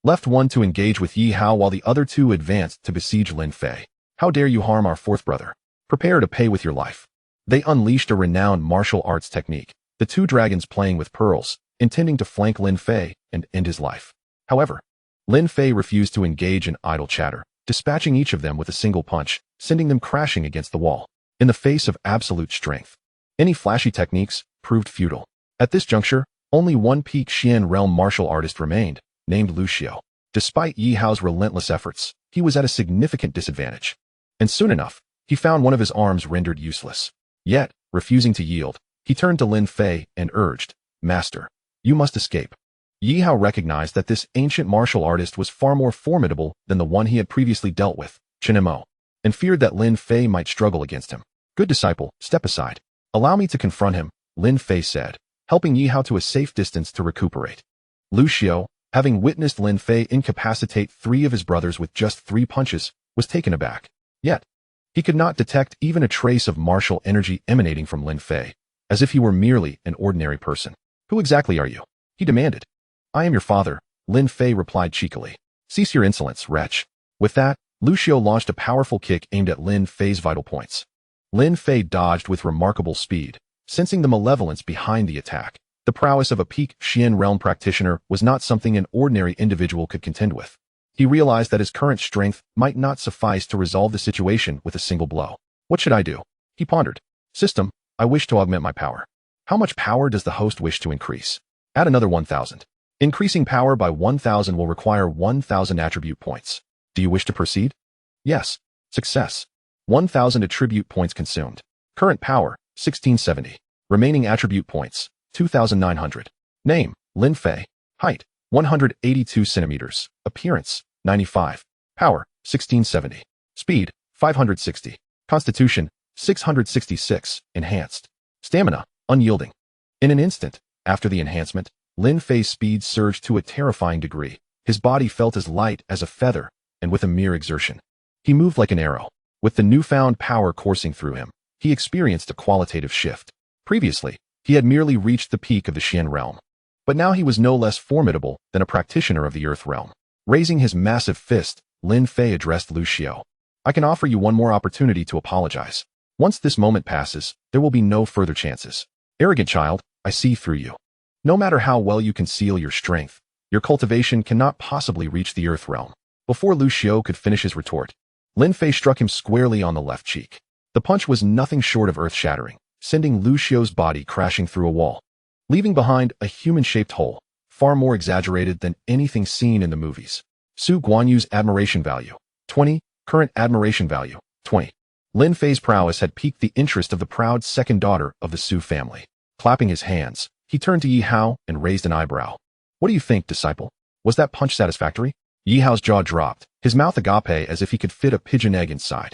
S1: left one to engage with Yi Hao while the other 2 advanced to besiege Lin Fei. How dare you harm our 4th brother? Prepare to pay with your life. They unleashed a renowned martial arts technique, the 2 dragons playing with pearls, intending to flank Lin Fei and end his life. However, Lin Fei refused to engage in idle chatter, dispatching each of them with a single punch, sending them crashing against the wall. In the face of absolute strength, any flashy techniques proved futile. At this juncture, only one peak Xian realm martial artist remained, named Lucio. Despite Yi Hao's relentless efforts, he was at a significant disadvantage. And soon enough, he found one of his arms rendered useless. Yet, refusing to yield, he turned to Lin Fei and urged, "Master, you must escape." Yi Hao recognized that this ancient martial artist was far more formidable than the one he had previously dealt with, Chen Mo, and feared that Lin Fei might struggle against him. "Good disciple, step aside. Allow me to confront him," Lin Fei said, helping Yi Hao to a safe distance to recuperate. Lucio, having witnessed Lin Fei incapacitate 3 of his brothers with just 3 punches, was taken aback. Yet, he could not detect even a trace of martial energy emanating from Lin Fei, as if he were merely an ordinary person. "Who exactly are you?" he demanded. "I am your father," Lin Fei replied cheekily. "Cease your insolence, wretch." With that, Lucio launched a powerful kick aimed at Lin Fei's vital points. Lin Fei dodged with remarkable speed, sensing the malevolence behind the attack. The prowess of a peak Xian realm practitioner was not something an ordinary individual could contend with. He realized that his current strength might not suffice to resolve the situation with a single blow. "What should I do?" he pondered. "System, I wish to augment my power." "How much power does the host wish to increase?" "Add another 1,000. Increasing power by 1,000 will require 1,000 attribute points. Do you wish to proceed?" "Yes." "Success. 1,000 attribute points consumed. Current power, 1670. Remaining attribute points, 2,900. Name, Lin Fei. Height, 182 centimeters. Appearance, 95. Power, 1670. Speed, 560. Constitution, 666. Enhanced. Stamina, unyielding. In an instant, after the enhancement, Lin Fei's speed surged to a terrifying degree. His body felt as light as a feather, and with a mere exertion, he moved like an arrow. With the newfound power coursing through him, he experienced a qualitative shift. Previously, he had merely reached the peak of the Xian realm. But now he was no less formidable than a practitioner of the Earth realm. Raising his massive fist, Lin Fei addressed Lucio. "I can offer you one more opportunity to apologize. Once this moment passes, there will be no further chances. Arrogant child, I see through you. No matter how well you conceal your strength, your cultivation cannot possibly reach the Earth realm." Before Lucio could finish his retort, Lin Fei struck him squarely on the left cheek. The punch was nothing short of earth-shattering, sending Lucio's body crashing through a wall, leaving behind a human-shaped hole, far more exaggerated than anything seen in the movies. Su Guanyu's admiration value, 20. Current admiration value, 20. Lin Fei's prowess had piqued the interest of the proud second daughter of the Su family. Clapping his hands, he turned to Yi Hao and raised an eyebrow. "What do you think, disciple? Was that punch satisfactory?" Yi Hao's jaw dropped, his mouth agape as if he could fit a pigeon egg inside.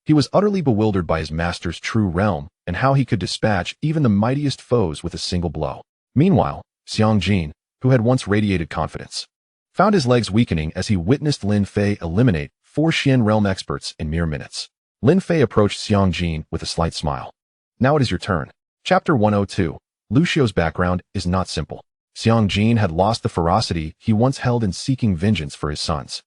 S1: He was utterly bewildered by his master's true realm and how he could dispatch even the mightiest foes with a single blow. Meanwhile, Xiang Jin, who had once radiated confidence, found his legs weakening as he witnessed Lin Fei eliminate 4 Xian realm experts in mere minutes. Lin Fei approached Xiang Jin with a slight smile. "Now it is your turn." Chapter 102. Lucio's background is not simple. Xiang Jin had lost the ferocity he once held in seeking vengeance for his sons.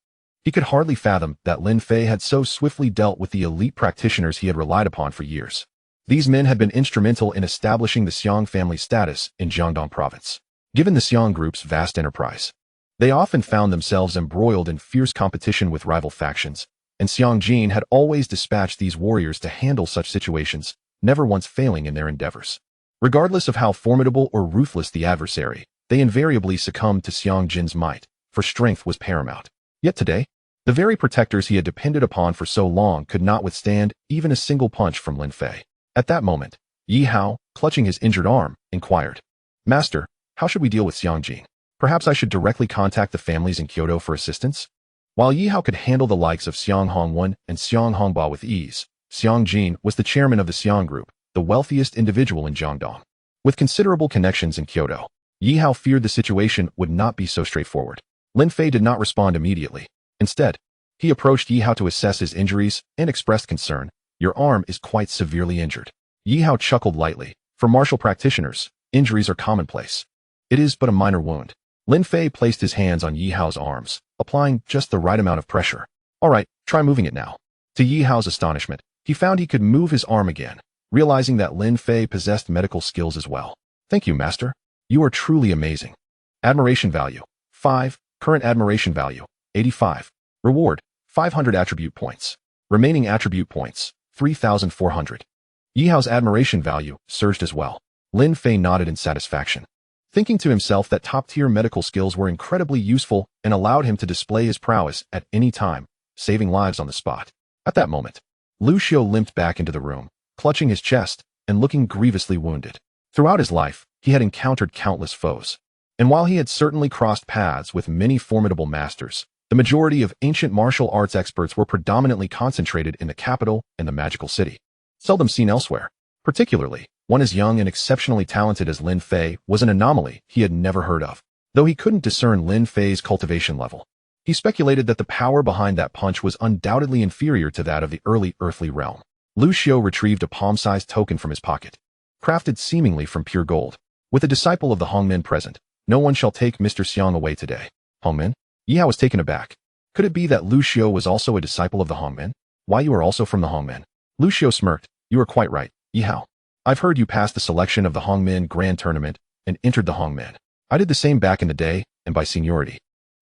S1: He could hardly fathom that Lin Fei had so swiftly dealt with the elite practitioners he had relied upon for years. These men had been instrumental in establishing the Xiang family's status in Jiangdong province. Given the Xiang group's vast enterprise, they often found themselves embroiled in fierce competition with rival factions, and Xiang Jin had always dispatched these warriors to handle such situations, never once failing in their endeavors. Regardless of how formidable or ruthless the adversary, they invariably succumbed to Xiang Jin's might, for strength was paramount. Yet today, the very protectors he had depended upon for so long could not withstand even a single punch from Lin Fei. At that moment, Yi Hao, clutching his injured arm, inquired, "Master, how should we deal with Xiang Jin? Perhaps I should directly contact the families in Kyoto for assistance?" While Yi Hao could handle the likes of Xiang Hongwen and Xiang Hongba with ease, Xiang Jin was the chairman of the Xiang Group, the wealthiest individual in Jiangdong. With considerable connections in Kyoto, Yi Hao feared the situation would not be so straightforward. Lin Fei did not respond immediately. Instead, he approached Yi Hao to assess his injuries and expressed concern. "Your arm is quite severely injured." Yi Hao chuckled lightly. For martial practitioners, injuries are commonplace. "It is but a minor wound." Lin Fei placed his hands on Yi Hao's arms, applying just the right amount of pressure. "All right, try moving it now." To Yi Hao's astonishment, he found he could move his arm again, realizing that Lin Fei possessed medical skills as well. "Thank you, master. You are truly amazing." Admiration value, 5. Current admiration value, 85. Reward, 500 attribute points. Remaining attribute points, 3,400. Yi Hao's admiration value surged as well. Lin Fei nodded in satisfaction, thinking to himself that top-tier medical skills were incredibly useful and allowed him to display his prowess at any time, saving lives on the spot. At that moment, Lu Xiu limped back into the room, clutching his chest and looking grievously wounded. Throughout his life, he had encountered countless foes. And while he had certainly crossed paths with many formidable masters, the majority of ancient martial arts experts were predominantly concentrated in the capital and the magical city, seldom seen elsewhere. Particularly, one as young and exceptionally talented as Lin Fei was an anomaly he had never heard of. Though he couldn't discern Lin Fei's cultivation level, he speculated that the power behind that punch was undoubtedly inferior to that of the early earthly realm. Lu Xiu retrieved a palm-sized token from his pocket, crafted seemingly from pure gold. With a disciple of the Hongmen present, no one shall take Mr. Xiang away today. Hongmen? Yi Hao was taken aback. Could it be that Lu Xiu was also a disciple of the Hongmen? "Why, you are also from the Hongmen?" Lu Xiu smirked. "You are quite right, Yi Hao. I've heard you passed the selection of the Hongmen Grand Tournament and entered the Hongmen. I did the same back in the day, and by seniority.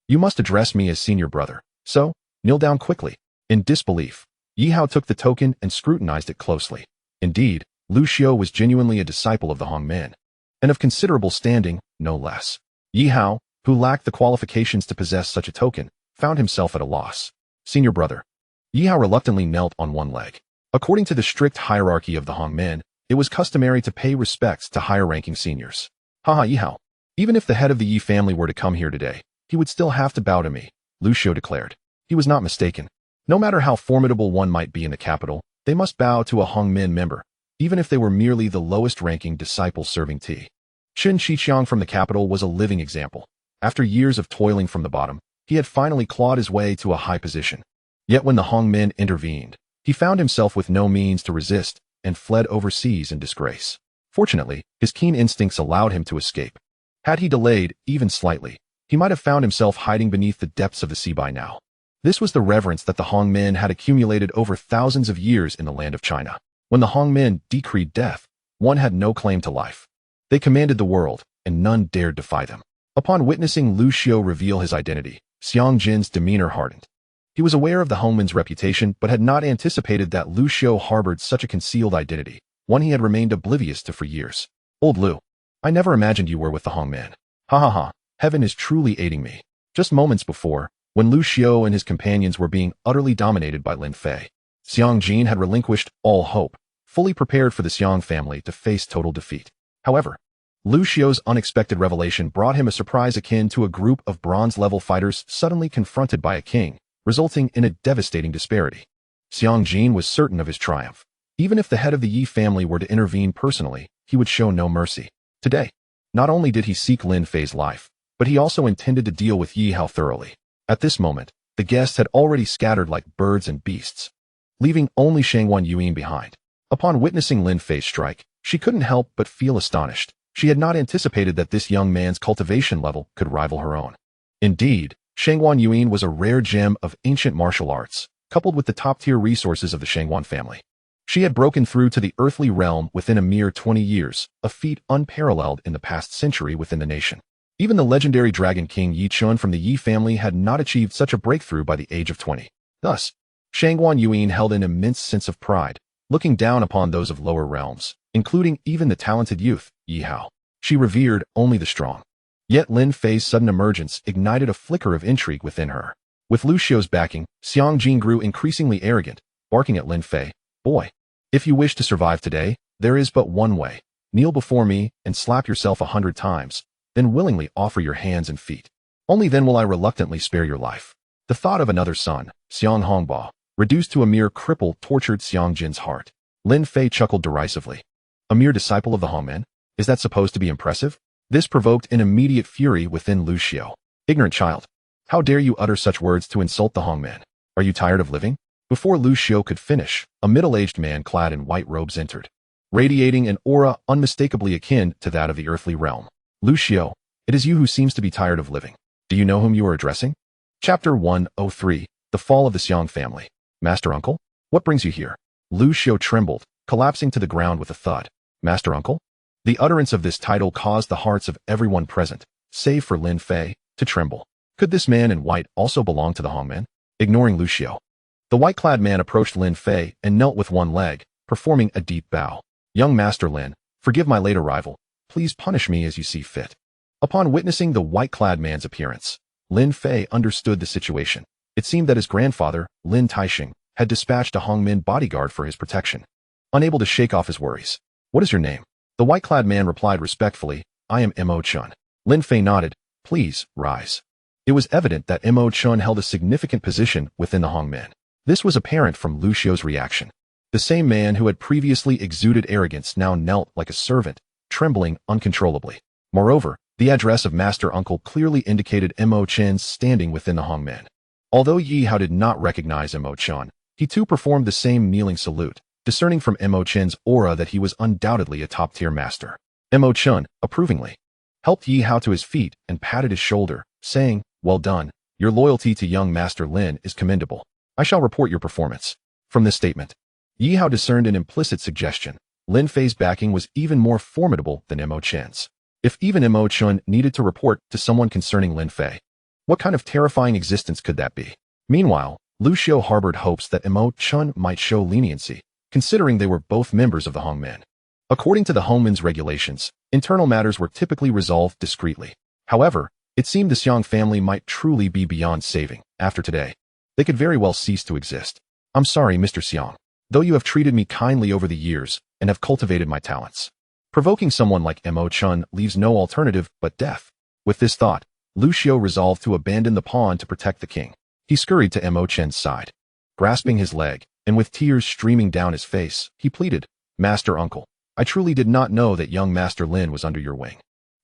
S1: You must address me as senior brother. So, kneel down quickly." In disbelief, Yi Hao took the token and scrutinized it closely. Indeed, Lu Xiu was genuinely a disciple of the Hongmen, and of considerable standing, no less. Yi Hao, who lacked the qualifications to possess such a token, found himself at a loss. "Senior brother." Yi Hao reluctantly knelt on one leg. According to the strict hierarchy of the Hongmen, it was customary to pay respects to higher-ranking seniors. "Haha, Yi Hao. Even if the head of the Yi family were to come here today, he would still have to bow to me," Lu Xiu declared. He was not mistaken. No matter how formidable one might be in the capital, they must bow to a Hongmen member, even if they were merely the lowest-ranking disciple serving tea. Qin Shiqiang from the capital was a living example. After years of toiling from the bottom, he had finally clawed his way to a high position. Yet when the Hongmen intervened, he found himself with no means to resist and fled overseas in disgrace. Fortunately, his keen instincts allowed him to escape. Had he delayed, even slightly, he might have found himself hiding beneath the depths of the sea by now. This was the reverence that the Hongmen had accumulated over thousands of years in the land of China. When the Hongmen decreed death, one had no claim to life. They commanded the world, and none dared defy them. Upon witnessing Lu Xiu reveal his identity, Xiang Jin's demeanor hardened. He was aware of the Hongmen's reputation, but had not anticipated that Lu Xiu harbored such a concealed identity, one he had remained oblivious to for years. "Old Lu, I never imagined you were with the Hongmen. Ha ha ha, heaven is truly aiding me." Just moments before, when Lu Xiu and his companions were being utterly dominated by Lin Fei, Xiang Jin had relinquished all hope, fully prepared for the Xiang family to face total defeat. However, Lu Xiu's unexpected revelation brought him a surprise akin to a group of bronze-level fighters suddenly confronted by a king, resulting in a devastating disparity. Xiang Jin was certain of his triumph. Even if the head of the Yi family were to intervene personally, he would show no mercy. Today, not only did he seek Lin Fei's life, but he also intended to deal with Yi Hao thoroughly. At this moment, the guests had already scattered like birds and beasts, leaving only Shangwan Yuan behind. Upon witnessing Lin Fei's strike, she couldn't help but feel astonished. She had not anticipated that this young man's cultivation level could rival her own. Indeed, Shangwan Yuan was a rare gem of ancient martial arts, coupled with the top-tier resources of the Shangwan family. She had broken through to the earthly realm within a mere 20 years, a feat unparalleled in the past century within the nation. Even the legendary Dragon King Yi Chun from the Yi family had not achieved such a breakthrough by the age of 20. Thus, Shangwan Yuan held an immense sense of pride, looking down upon those of lower realms, including even the talented youth, Yi Hao. She revered only the strong. Yet Lin Fei's sudden emergence ignited a flicker of intrigue within her. With Lu Xiu's backing, Xiang Jing grew increasingly arrogant, barking at Lin Fei. Boy, if you wish to survive today, there is but one way. Kneel before me and slap yourself 100 times, then willingly offer your hands and feet. Only then will I reluctantly spare your life. The thought of another son, Xiang Hongbao, reduced to a mere cripple tortured Xiang Jin's heart. Lin Fei chuckled derisively. A mere disciple of the Hongmen? Is that supposed to be impressive? This provoked an immediate fury within Lu Xiu. Ignorant child. How dare you utter such words to insult the Hongmen? Are you tired of living? Before Lu Xiu could finish, a middle-aged man clad in white robes entered, radiating an aura unmistakably akin to that of the earthly realm. Lu Xiu, it is you who seems to be tired of living. Do you know whom you are addressing? Chapter 103, The Fall of the Xiang Family. Master Uncle? What brings you here? Lu Xiu trembled, collapsing to the ground with a thud. Master Uncle? The utterance of this title caused the hearts of everyone present, save for Lin Fei, to tremble. Could this man in white also belong to the Hongmen? Ignoring Lu Xiu, the white-clad man approached Lin Fei and knelt with one leg, performing a deep bow. Young Master Lin, forgive my late arrival. Please punish me as you see fit. Upon witnessing the white-clad man's appearance, Lin Fei understood the situation. It seemed that his grandfather, Lin Taixing, had dispatched a Hongmen bodyguard for his protection. Unable to shake off his worries. What is your name? The white-clad man replied respectfully, I am Mo Chun. Lin Fei nodded. Please, rise. It was evident that Mo Chun held a significant position within the Hongmen. This was apparent from Lu Xiu's reaction. The same man who had previously exuded arrogance now knelt like a servant, trembling uncontrollably. Moreover, the address of Master Uncle clearly indicated Mo Chun's standing within the Hongmen. Although Yi Hao did not recognize Mo Chun, he too performed the same kneeling salute, discerning from Mo Chun's aura that he was undoubtedly a top-tier master. Mo Chun, approvingly, helped Yi Hao to his feet and patted his shoulder, saying, Well done, your loyalty to young Master Lin is commendable. I shall report your performance. From this statement, Yi Hao discerned an implicit suggestion. Lin Fei's backing was even more formidable than Mo Chun's. If even Mo Chun needed to report to someone concerning Lin Fei, what kind of terrifying existence could that be? Meanwhile, Lu Xiu harbored hopes that Mo Chun might show leniency, considering they were both members of the Hongmen. According to the Hongmen's regulations, internal matters were typically resolved discreetly. However, it seemed the Xiang family might truly be beyond saving. After today, they could very well cease to exist. I'm sorry, Mr. Xiang, though you have treated me kindly over the years and have cultivated my talents. Provoking someone like Mo Chun leaves no alternative but death. With this thought, Lu Xiu resolved to abandon the pawn to protect the king. He scurried to Mo Chun's side. Grasping his leg, and with tears streaming down his face, he pleaded, Master Uncle, I truly did not know that young Master Lin was under your wing.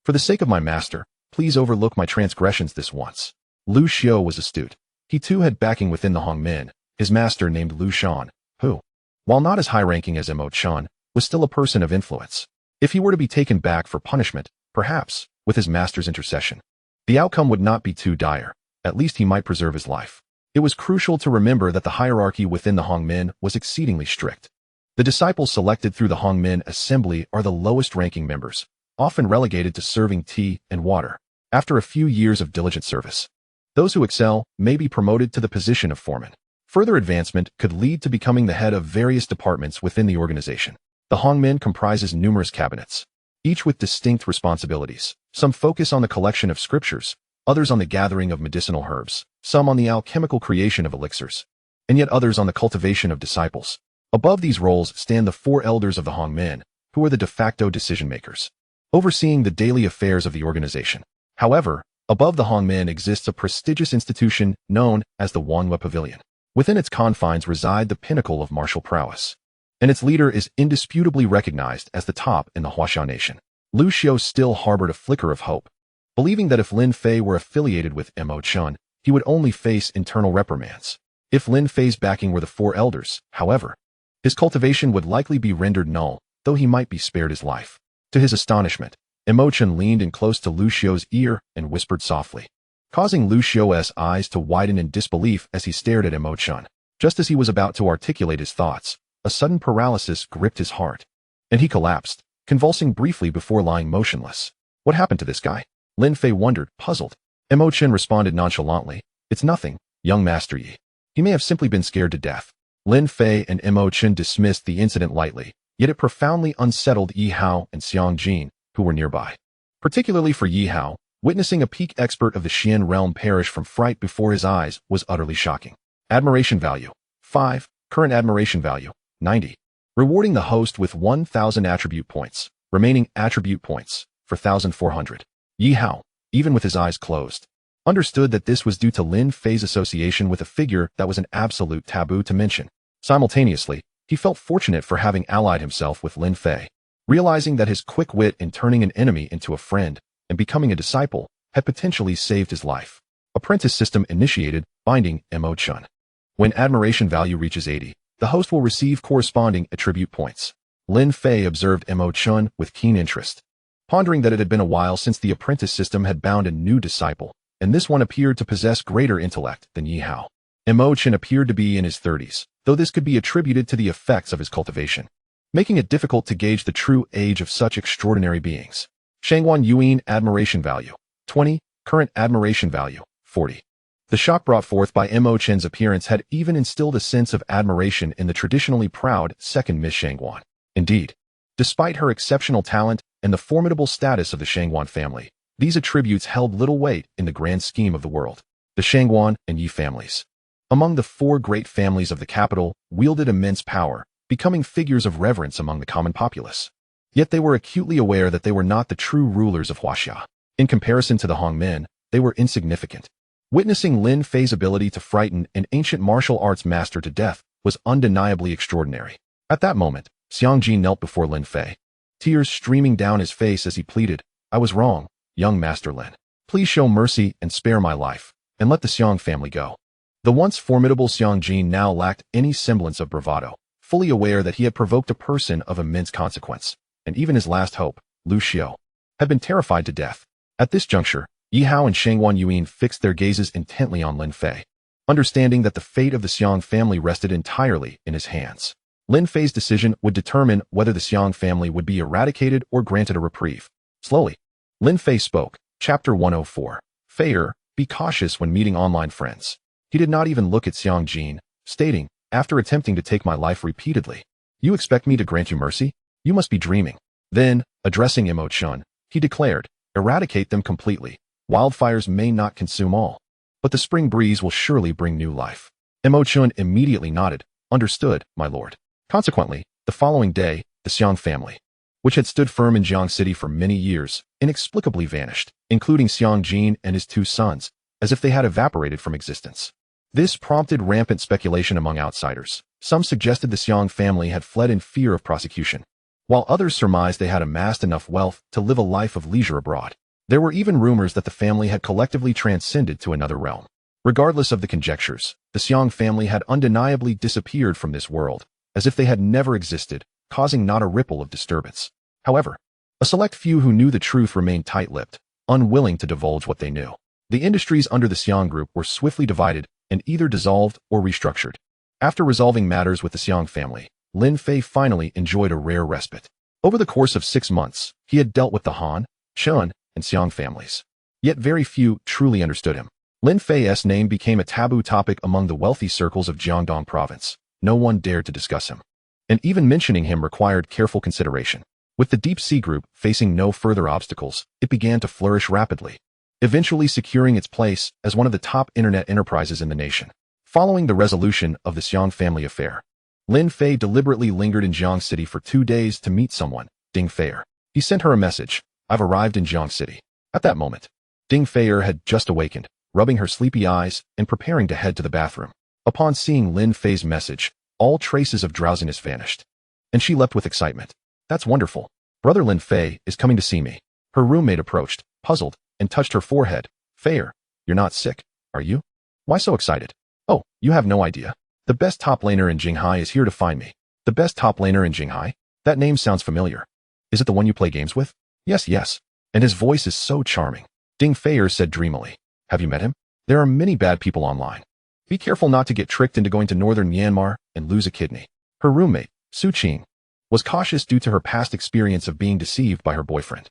S1: For the sake of my master, please overlook my transgressions this once. Lu Xiu was astute. He too had backing within the Hongmen, his master named Lu Shan, who, while not as high-ranking as Mo Chun, was still a person of influence. If he were to be taken back for punishment, perhaps, with his master's intercession, the outcome would not be too dire. At least he might preserve his life. It was crucial to remember that the hierarchy within the Hongmen was exceedingly strict. The disciples selected through the Hongmen assembly are the lowest-ranking members, often relegated to serving tea and water. After a few years of diligent service, those who excel may be promoted to the position of foreman. Further advancement could lead to becoming the head of various departments within the organization. The Hongmen comprises numerous cabinets, each with distinct responsibilities. Some focus on the collection of scriptures, others on the gathering of medicinal herbs, some on the alchemical creation of elixirs, and yet others on the cultivation of disciples. Above these roles stand the four elders of the Hongmen, who are the de facto decision-makers, overseeing the daily affairs of the organization. However, above the Hongmen exists a prestigious institution known as the Wanhua Pavilion. Within its confines reside the pinnacle of martial prowess, and its leader is indisputably recognized as the top in the Huaxia nation. Lu Xiu still harbored a flicker of hope, believing that if Lin Fei were affiliated with Mo Chun, he would only face internal reprimands. If Lin Fei's backing were the four elders, however, his cultivation would likely be rendered null, though he might be spared his life. To his astonishment, Mo Chun leaned in close to Lu Xiu's ear and whispered softly, causing Lu Xiu's eyes to widen in disbelief as he stared at Mo Chun. Just as he was about to articulate his thoughts, a sudden paralysis gripped his heart, and he collapsed, convulsing briefly before lying motionless. What happened to this guy? Lin Fei wondered, puzzled. Mo Chun responded nonchalantly, It's nothing, young Master Yi. He may have simply been scared to death. Lin Fei and Mo Chun dismissed the incident lightly, Yet it profoundly unsettled Yi Hao and Xiang Jin, who were nearby. Particularly for Yi Hao, witnessing a peak expert of the Xian realm perish from fright before his eyes was utterly shocking. Admiration value 5. Current admiration value 90. Rewarding the host with 1,000 attribute points. Remaining attribute points for 1,400. Yi Hao, even with his eyes closed, understood that this was due to Lin Fei's association with a figure that was an absolute taboo to mention. Simultaneously, he felt fortunate for having allied himself with Lin Fei, realizing that his quick wit in turning an enemy into a friend and becoming a disciple had potentially saved his life. Apprentice system initiated, binding Mo Chun. When admiration value reaches 80, the host will receive corresponding attribute points. Lin Fei observed Mo Chun with keen interest, pondering that it had been a while since the apprentice system had bound a new disciple, and this one appeared to possess greater intellect than Yi Hao. Mo Chun appeared to be in his 30s, though this could be attributed to the effects of his cultivation, making it difficult to gauge the true age of such extraordinary beings. Shangguan Yuan admiration value 20, current admiration value 40. The shock brought forth by Mo Chun's appearance had even instilled a sense of admiration in the traditionally proud second Miss Shangguan. Indeed, despite her exceptional talent and the formidable status of the Shangguan family, these attributes held little weight in the grand scheme of the world. The Shangguan and Yi families, among the four great families of the capital, wielded immense power, becoming figures of reverence among the common populace. Yet they were acutely aware that they were not the true rulers of Huaxia. In comparison to the Hongmen, they were insignificant. Witnessing Lin Fei's ability to frighten an ancient martial arts master to death was undeniably extraordinary. At that moment, Xiang Jin knelt before Lin Fei, tears streaming down his face as he pleaded, "I was wrong, young Master Lin. Please show mercy and spare my life, and let the Xiang family go." The once formidable Xiang Jin now lacked any semblance of bravado, fully aware that he had provoked a person of immense consequence, and even his last hope, Lu Xiao, had been terrified to death. At this juncture, Yi Hao and Shangguan Yuan fixed their gazes intently on Lin Fei, understanding that the fate of the Xiang family rested entirely in his hands. Lin Fei's decision would determine whether the Xiang family would be eradicated or granted a reprieve. Slowly, Lin Fei spoke. Chapter 104. Heir, be cautious when meeting online friends. He did not even look at Xiang Jin, stating, "After attempting to take my life repeatedly, you expect me to grant you mercy? You must be dreaming." Then, addressing Mo Chun, he declared, "Eradicate them completely. Wildfires may not consume all, but the spring breeze will surely bring new life." Mo Chun immediately nodded, "Understood, my lord." Consequently, the following day, the Xiang family, which had stood firm in Jiang City for many years, inexplicably vanished, including Xiang Jin and his two sons, as if they had evaporated from existence. This prompted rampant speculation among outsiders. Some suggested the Xiang family had fled in fear of prosecution, while others surmised they had amassed enough wealth to live a life of leisure abroad. There were even rumors that the family had collectively transcended to another realm. Regardless of the conjectures, the Xiang family had undeniably disappeared from this world, as if they had never existed, causing not a ripple of disturbance. However, a select few who knew the truth remained tight-lipped, unwilling to divulge what they knew. The industries under the Xiang group were swiftly divided and either dissolved or restructured. After resolving matters with the Xiang family, Lin Fei finally enjoyed a rare respite. Over the course of 6 months, he had dealt with the Han, Chun, and Xiang families. Yet very few truly understood him. Lin Fei's name became a taboo topic among the wealthy circles of Jiangdong province. No one dared to discuss him, and even mentioning him required careful consideration. With the Deep Sea Group facing no further obstacles, it began to flourish rapidly, eventually securing its place as one of the top internet enterprises in the nation. Following the resolution of the Xiang family affair, Lin Fei deliberately lingered in Jiang City for 2 days to meet someone, Ding Fei. He sent her a message, "I've arrived in Jiang City." At that moment, Ding Fei had just awakened, rubbing her sleepy eyes and preparing to head to the bathroom. Upon seeing Lin Fei's message, all traces of drowsiness vanished, and she leapt with excitement. "That's wonderful. Brother Lin Fei is coming to see me." Her roommate approached, puzzled, and touched her forehead. "Fei, you're not sick, are you? Why so excited?" "Oh, you have no idea. The best top laner in Jinghai is here to find me." "The best top laner in Jinghai? That name sounds familiar. Is it the one you play games with?" Yes. And his voice is so charming," Ding Fei said dreamily. "Have you met him? There are many bad people online. Be careful not to get tricked into going to northern Myanmar and lose a kidney." Her roommate, Su Qing, was cautious due to her past experience of being deceived by her boyfriend.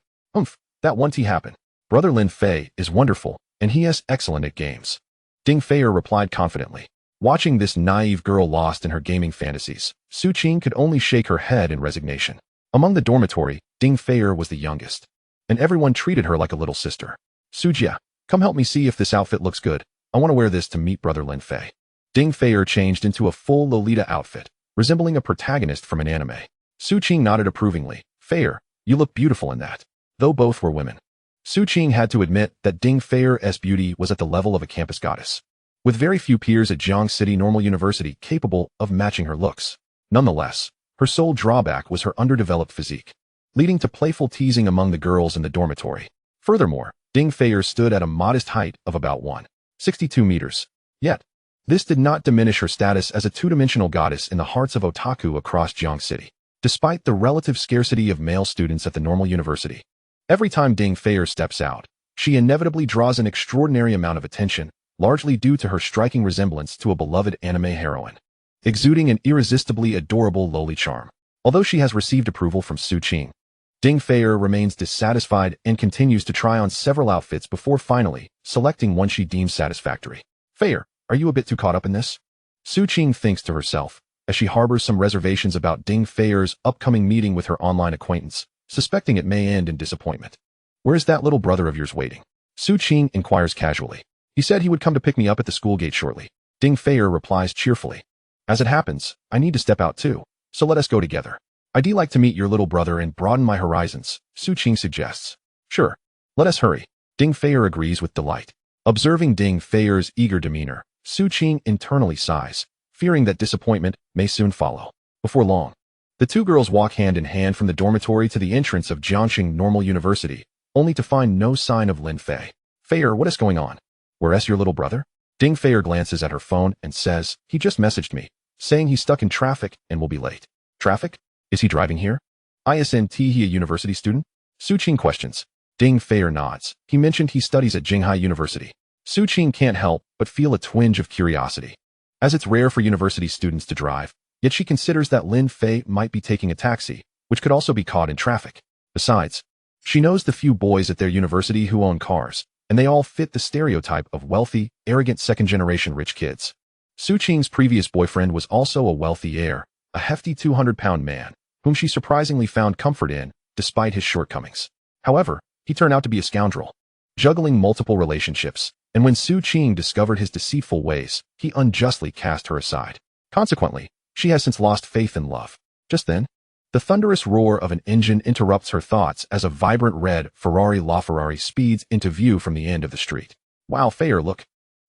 S1: That won't happen. Brother Lin Fei is wonderful, and he is excellent at games," Ding Fei replied confidently. Watching this naive girl lost in her gaming fantasies, Su Qing could only shake her head in resignation. Among the dormitory, Ding Fei was the youngest, and everyone treated her like a little sister. Sujia, come help me see if this outfit looks good. I want to wear this to meet brother Lin Fei. Ding Fei changed into a full Lolita outfit, resembling a protagonist from an anime. Su Qing nodded approvingly. Fei, you look beautiful in that. Though both were women, Su Qing had to admit that Ding Fei's beauty was at the level of a campus goddess, with very few peers at Jiang City Normal University capable of matching her looks. Nonetheless, her sole drawback was her underdeveloped physique, leading to playful teasing among the girls in the dormitory. Furthermore, Ding Fei stood at a modest height of about 162 meters. Yet, this did not diminish her status as a two-dimensional goddess in the hearts of otaku across Jiang City. Despite the relative scarcity of male students at the Normal University, every time Ding Fei steps out, she inevitably draws an extraordinary amount of attention, largely due to her striking resemblance to a beloved anime heroine, exuding an irresistibly adorable lowly charm. Although she has received approval from Su Qing, Ding Fei remains dissatisfied and continues to try on several outfits before finally selecting one she deems satisfactory. Fei, are you a bit too caught up in this? Su Qing thinks to herself, as she harbors some reservations about Ding Fei's upcoming meeting with her online acquaintance, suspecting it may end in disappointment. Where's that little brother of yours waiting? Su Qing inquires casually. He said he would come to pick me up at the school gate shortly. Ding Fei replies cheerfully. As it happens, I need to step out too, so let us go together. I'd like to meet your little brother and broaden my horizons, Su Qing suggests. Sure, let us hurry. Ding Fei agrees with delight. Observing Ding Fei's eager demeanor, Su Qing internally sighs, fearing that disappointment may soon follow. Before long, the two girls walk hand in hand from the dormitory to the entrance of Jiangxing Normal University, only to find no sign of Lin Fei. Fei, what is going on? Where's your little brother? Ding Fei glances at her phone and says, he just messaged me, saying he's stuck in traffic and will be late. Traffic? Is he driving here? Isn't he a university student? Su Qing questions. Ding Fei nods. He mentioned he studies at Jinghai University. Su Qing can't help but feel a twinge of curiosity, as it's rare for university students to drive, yet she considers that Lin Fei might be taking a taxi, which could also be caught in traffic. Besides, she knows the few boys at their university who own cars, and they all fit the stereotype of wealthy, arrogant second-generation rich kids. Su Qing's previous boyfriend was also a wealthy heir, a hefty 200-pound man, whom she surprisingly found comfort in, despite his shortcomings. However, he turned out to be a scoundrel, juggling multiple relationships, and when Su Qing discovered his deceitful ways, he unjustly cast her aside. Consequently, she has since lost faith in love. Just then, the thunderous roar of an engine interrupts her thoughts as a vibrant red Ferrari LaFerrari speeds into view from the end of the street. Wow, Fei, look.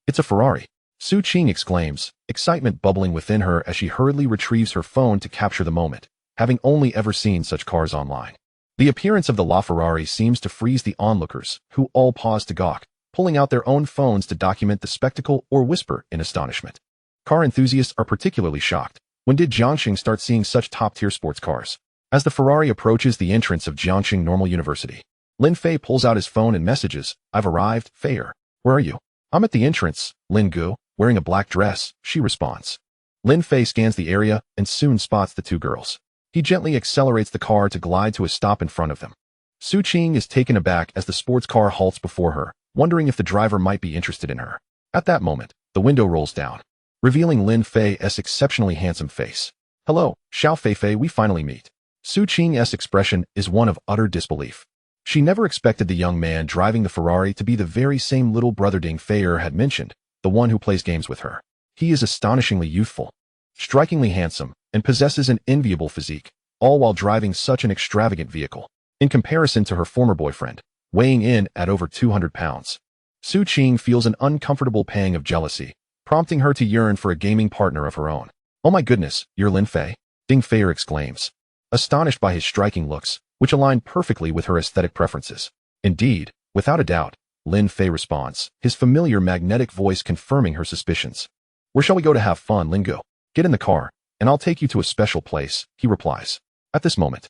S1: It's a Ferrari. Su Qing exclaims, excitement bubbling within her as she hurriedly retrieves her phone to capture the moment, having only ever seen such cars online. The appearance of the LaFerrari seems to freeze the onlookers, who all pause to gawk, pulling out their own phones to document the spectacle or whisper in astonishment. Car enthusiasts are particularly shocked. When did Jiangxing start seeing such top-tier sports cars? As the Ferrari approaches the entrance of Jiangxing Normal University, Lin Fei pulls out his phone and messages, I've arrived, Fei. Where are you? I'm at the entrance, Lin Gu, wearing a black dress, she responds. Lin Fei scans the area and soon spots the two girls. He gently accelerates the car to glide to a stop in front of them. Su Qing is taken aback as the sports car halts before her, wondering if the driver might be interested in her. At that moment, the window rolls down, revealing Lin Fei's exceptionally handsome face. Hello, Xiao Fei, we finally meet. Su Qing's expression is one of utter disbelief. She never expected the young man driving the Ferrari to be the very same little brother Ding Fei had mentioned, the one who plays games with her. He is astonishingly youthful, strikingly handsome, and possesses an enviable physique, all while driving such an extravagant vehicle. In comparison to her former boyfriend, weighing in at over 200 pounds, Su Qing feels an uncomfortable pang of jealousy, prompting her to yearn for a gaming partner of her own. Oh my goodness, you're Lin Fei? Ding Fei exclaims, astonished by his striking looks, which align perfectly with her aesthetic preferences. Indeed, without a doubt, Lin Fei responds, his familiar magnetic voice confirming her suspicions. Where shall we go to have fun, Lin Gu? Get in the car, and I'll take you to a special place, he replies. At this moment,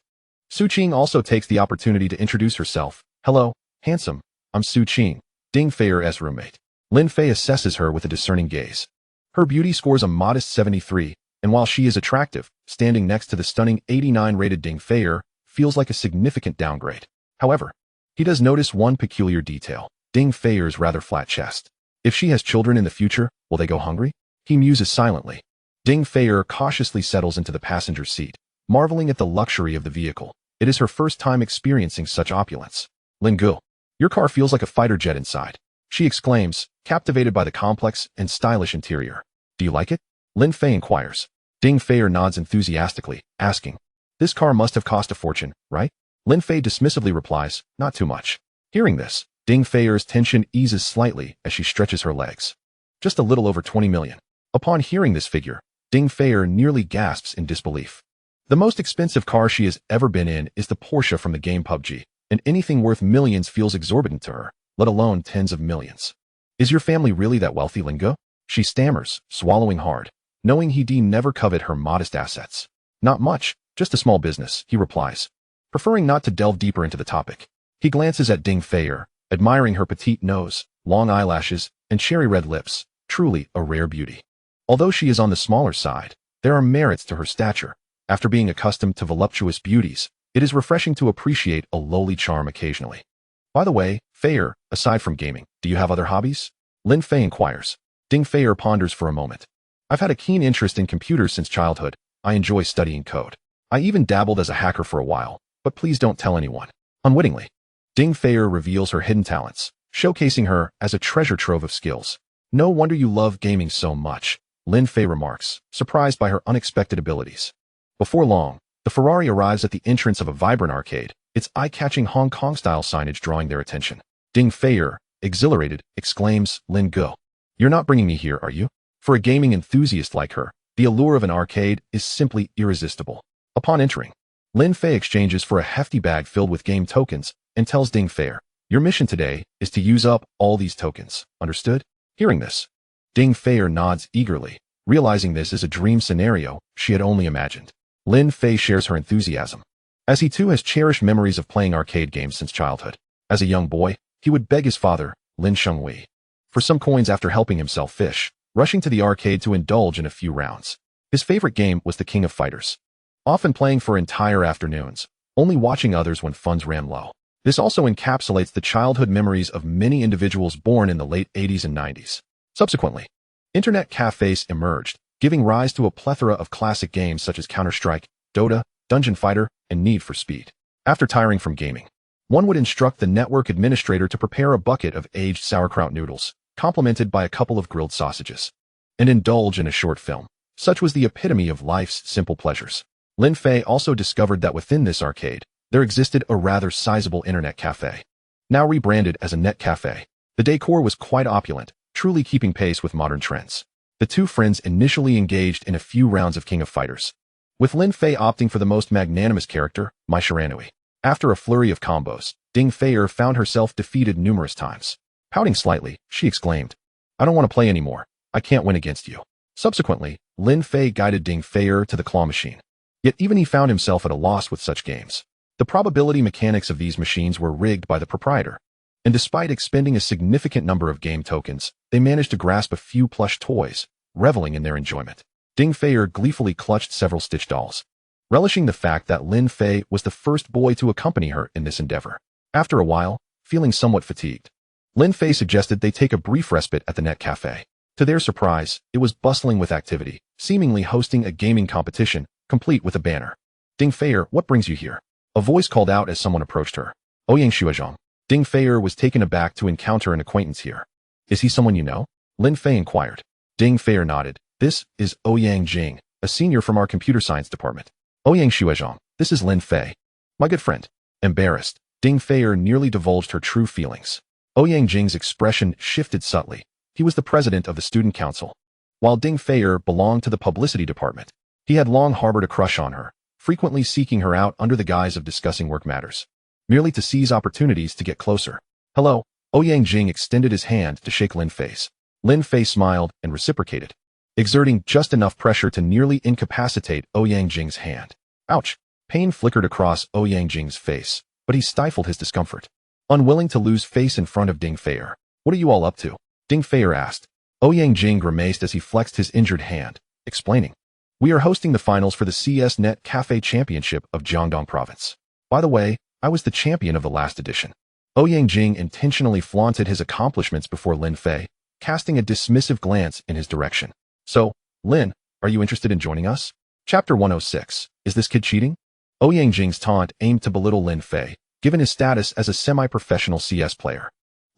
S1: Su Qing also takes the opportunity to introduce herself. Hello, handsome, I'm Su Qing, Ding Fei's roommate. Lin Fei assesses her with a discerning gaze. Her beauty scores a modest 73, and while she is attractive, standing next to the stunning 89 rated Ding Fei feels like a significant downgrade. However, he does notice one peculiar detail, Ding Fei's rather flat chest. If she has children in the future, will they go hungry? He muses silently. Ding Fei cautiously settles into the passenger seat, marveling at the luxury of the vehicle. It is her first time experiencing such opulence. Lin Gu, your car feels like a fighter jet inside, she exclaims, captivated by the complex and stylish interior. Do you like it? Lin Fei inquires. Ding Fei nods enthusiastically, asking, this car must have cost a fortune, right? Lin Fei dismissively replies, not too much. Hearing this, Ding Fei's tension eases slightly as she stretches her legs. Just a little over 20 million. Upon hearing this figure, Ding Fei nearly gasps in disbelief. The most expensive car she has ever been in is the Porsche from the game PUBG, and anything worth millions feels exorbitant to her, let alone tens of millions. Is your family really that wealthy, Lin Gu? She stammers, swallowing hard, knowing he'd never covet her modest assets. Not much, just a small business, he replies, preferring not to delve deeper into the topic. He glances at Ding Fei, admiring her petite nose, long eyelashes, and cherry-red lips, truly a rare beauty. Although she is on the smaller side, there are merits to her stature. After being accustomed to voluptuous beauties, it is refreshing to appreciate a lowly charm occasionally. By the way, Fei, aside from gaming, do you have other hobbies? Lin Fei inquires. Ding Fei ponders for a moment. I've had a keen interest in computers since childhood. I enjoy studying code. I even dabbled as a hacker for a while, but please don't tell anyone. Unwittingly, Ding Fei reveals her hidden talents, showcasing her as a treasure trove of skills. No wonder you love gaming so much, Lin Fei remarks, surprised by her unexpected abilities. Before long, the Ferrari arrives at the entrance of a vibrant arcade, its eye-catching Hong Kong-style signage drawing their attention. Ding Fei, exhilarated, exclaims, Lin Gu, you're not bringing me here, are you? For a gaming enthusiast like her, the allure of an arcade is simply irresistible. Upon entering, Lin Fei exchanges for a hefty bag filled with game tokens and tells Ding Fei, your mission today is to use up all these tokens, understood? Hearing this, Ding Fei nods eagerly, realizing this is a dream scenario she had only imagined. Lin Fei shares her enthusiasm, as he too has cherished memories of playing arcade games since childhood. As a young boy, he would beg his father, Lin Shengwei, for some coins after helping himself fish, rushing to the arcade to indulge in a few rounds. His favorite game was the King of Fighters, often playing for entire afternoons, only watching others when funds ran low. This also encapsulates the childhood memories of many individuals born in the late 80s and 90s. Subsequently, internet cafes emerged, giving rise to a plethora of classic games such as Counter-Strike, Dota, Dungeon Fighter, and Need for Speed. After tiring from gaming, one would instruct the network administrator to prepare a bucket of aged sauerkraut noodles, complemented by a couple of grilled sausages, and indulge in a short film. Such was the epitome of life's simple pleasures. Lin Fei also discovered that within this arcade, there existed a rather sizable internet cafe. Now rebranded as a net cafe, the decor was quite opulent, truly keeping pace with modern trends. The two friends initially engaged in a few rounds of King of Fighters, with Lin Fei opting for the most magnanimous character, Mai Shiranui. After a flurry of combos, Ding Fei found herself defeated numerous times. Pouting slightly, she exclaimed, I don't want to play anymore. I can't win against you. Subsequently, Lin Fei guided Ding Fei to the claw machine. Yet even he found himself at a loss with such games. The probability mechanics of these machines were rigged by the proprietor, and despite expending a significant number of game tokens, they managed to grasp a few plush toys, reveling in their enjoyment. Ding Fei gleefully clutched several Stitch dolls, relishing the fact that Lin Fei was the first boy to accompany her in this endeavor. After a while, feeling somewhat fatigued, Lin Fei suggested they take a brief respite at the net cafe. To their surprise, it was bustling with activity, seemingly hosting a gaming competition, complete with a banner. Ding Fei, what brings you here? A voice called out as someone approached her. Ouyang Xuezhong. Ding Fei was taken aback to encounter an acquaintance here. Is he someone you know? Lin Fei inquired. Ding Fei nodded. This is Ouyang Jing, a senior from our computer science department. Ouyang Xuezhong, this is Lin Fei. My good friend. Embarrassed, Ding Fei nearly divulged her true feelings. Ouyang Jing's expression shifted subtly. He was the president of the student council. While Ding Fei belonged to the publicity department, he had long harbored a crush on her, frequently seeking her out under the guise of discussing work matters, merely to seize opportunities to get closer. Hello, Ouyang Jing extended his hand to shake Lin Fei's. Lin Fei smiled and reciprocated, exerting just enough pressure to nearly incapacitate Ouyang Jing's hand. Ouch! Pain flickered across Ouyang Jing's face, but he stifled his discomfort. Unwilling to lose face in front of Ding Fei, what are you all up to? Ding Fei asked. Ouyang Jing grimaced as he flexed his injured hand, explaining, we are hosting the finals for the CS Net Cafe Championship of Jiangdong Province. By the way, I was the champion of the last edition. Ouyang Jing intentionally flaunted his accomplishments before Lin Fei, casting a dismissive glance in his direction. So, Lin, are you interested in joining us? Chapter 106. Is this kid cheating? Ouyang Jing's taunt aimed to belittle Lin Fei, given his status as a semi-professional CS player.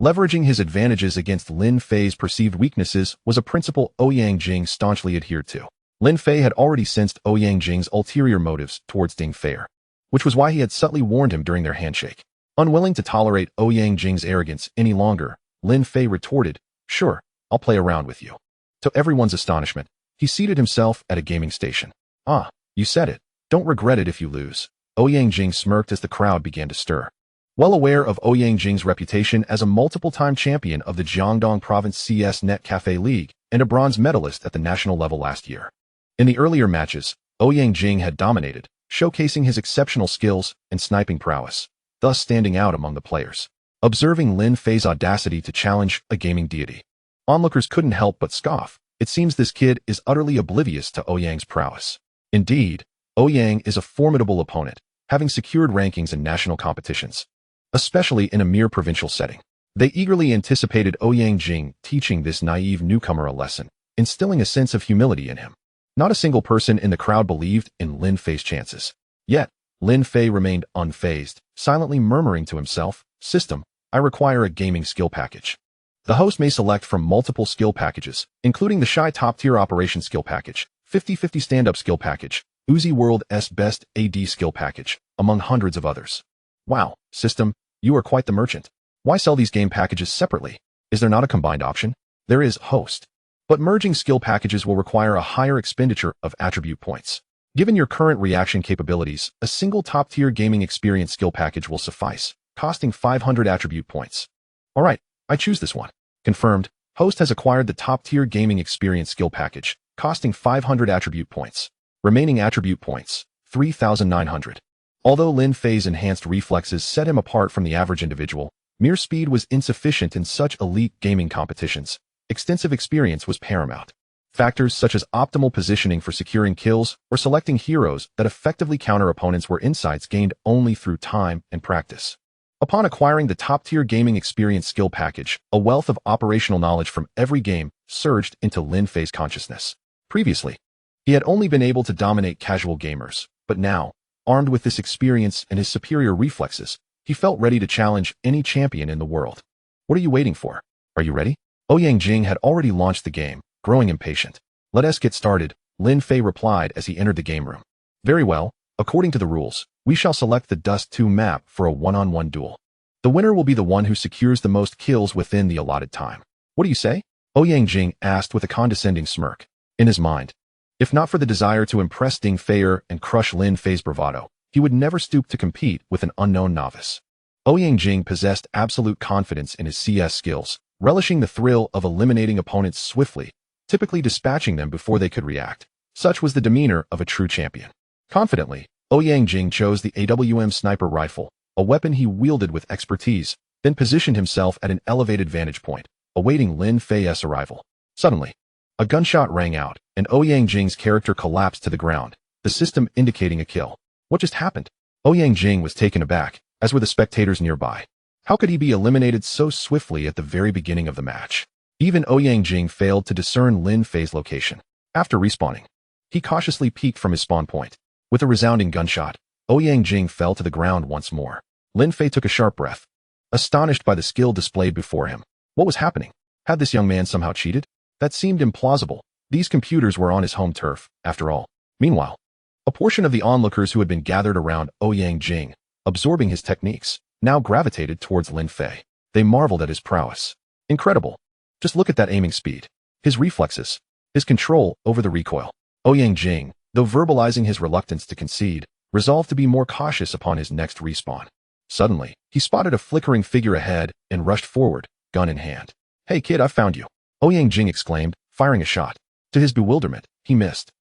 S1: Leveraging his advantages against Lin Fei's perceived weaknesses was a principle Ouyang Jing staunchly adhered to. Lin Fei had already sensed Ouyang Jing's ulterior motives towards Ding Feier, which was why he had subtly warned him during their handshake. Unwilling to tolerate Ouyang Jing's arrogance any longer, Lin Fei retorted, "Sure, I'll play around with you." To everyone's astonishment, he seated himself at a gaming station. "Ah, you said it. Don't regret it if you lose." Ouyang Jing smirked as the crowd began to stir. Well aware of Ouyang Jing's reputation as a multiple-time champion of the Jiangdong Province CS Net Cafe League and a bronze medalist at the national level last year. In the earlier matches, Ouyang Jing had dominated, showcasing his exceptional skills and sniping prowess, thus standing out among the players. Observing Lin Fei's audacity to challenge a gaming deity, onlookers couldn't help but scoff. It seems this kid is utterly oblivious to Ouyang's prowess. Indeed, Ouyang is a formidable opponent, having secured rankings in national competitions, especially in a mere provincial setting. They eagerly anticipated Ouyang Jing teaching this naive newcomer a lesson, instilling a sense of humility in him. Not a single person in the crowd believed in Lin Fei's chances. Yet, Lin Fei remained unfazed, silently murmuring to himself, "System, I require a gaming skill package." The host may select from multiple skill packages, including the Shy Top-Tier Operation Skill Package, 50/50 Stand-Up Skill Package, Uzi World's Best AD Skill Package, among hundreds of others. Wow, System, you are quite the merchant. Why sell these game packages separately? Is there not a combined option? There is, host. But merging skill packages will require a higher expenditure of attribute points. Given your current reaction capabilities, a single top-tier gaming experience skill package will suffice, costing 500 attribute points. Alright, I choose this one. Confirmed, host has acquired the top-tier gaming experience skill package, costing 500 attribute points. Remaining attribute points, 3,900. Although Lin Fei's enhanced reflexes set him apart from the average individual, mere speed was insufficient in such elite gaming competitions. Extensive experience was paramount. Factors such as optimal positioning for securing kills or selecting heroes that effectively counter opponents were insights gained only through time and practice. Upon acquiring the top-tier gaming experience skill package, a wealth of operational knowledge from every game surged into Lin Fei's consciousness. Previously, he had only been able to dominate casual gamers, but now, armed with this experience and his superior reflexes, he felt ready to challenge any champion in the world. What are you waiting for? Are you ready? Ouyang Jing had already launched the game, growing impatient. "Let us get started," Lin Fei replied as he entered the game room. "Very well, according to the rules, we shall select the Dust 2 map for a one-on-one duel. The winner will be the one who secures the most kills within the allotted time. What do you say?" Ouyang Jing asked with a condescending smirk. In his mind, if not for the desire to impress Ding Feier and crush Lin Fei's bravado, he would never stoop to compete with an unknown novice. Ouyang Jing possessed absolute confidence in his CS skills, relishing the thrill of eliminating opponents swiftly, typically dispatching them before they could react. Such was the demeanor of a true champion. Confidently, Ouyang Jing chose the AWM sniper rifle, a weapon he wielded with expertise, then positioned himself at an elevated vantage point, awaiting Lin Fei's arrival. Suddenly, a gunshot rang out, and Ouyang Jing's character collapsed to the ground, the system indicating a kill. What just happened? Ouyang Jing was taken aback, as were the spectators nearby. How could he be eliminated so swiftly at the very beginning of the match? Even Ouyang Jing failed to discern Lin Fei's location. After respawning, he cautiously peeked from his spawn point. With a resounding gunshot, Ouyang Jing fell to the ground once more. Lin Fei took a sharp breath, astonished by the skill displayed before him. What was happening? Had this young man somehow cheated? That seemed implausible. These computers were on his home turf, after all. Meanwhile, a portion of the onlookers who had been gathered around Ouyang Jing, absorbing his techniques, now gravitated towards Lin Fei. They marveled at his prowess. Incredible. Just look at that aiming speed. His reflexes. His control over the recoil. Ouyang Jing, though verbalizing his reluctance to concede, resolved to be more cautious upon his next respawn. Suddenly, he spotted a flickering figure ahead and rushed forward, gun in hand. "Hey kid, I've found you," Ouyang Jing exclaimed, firing a shot. To his bewilderment, he missed.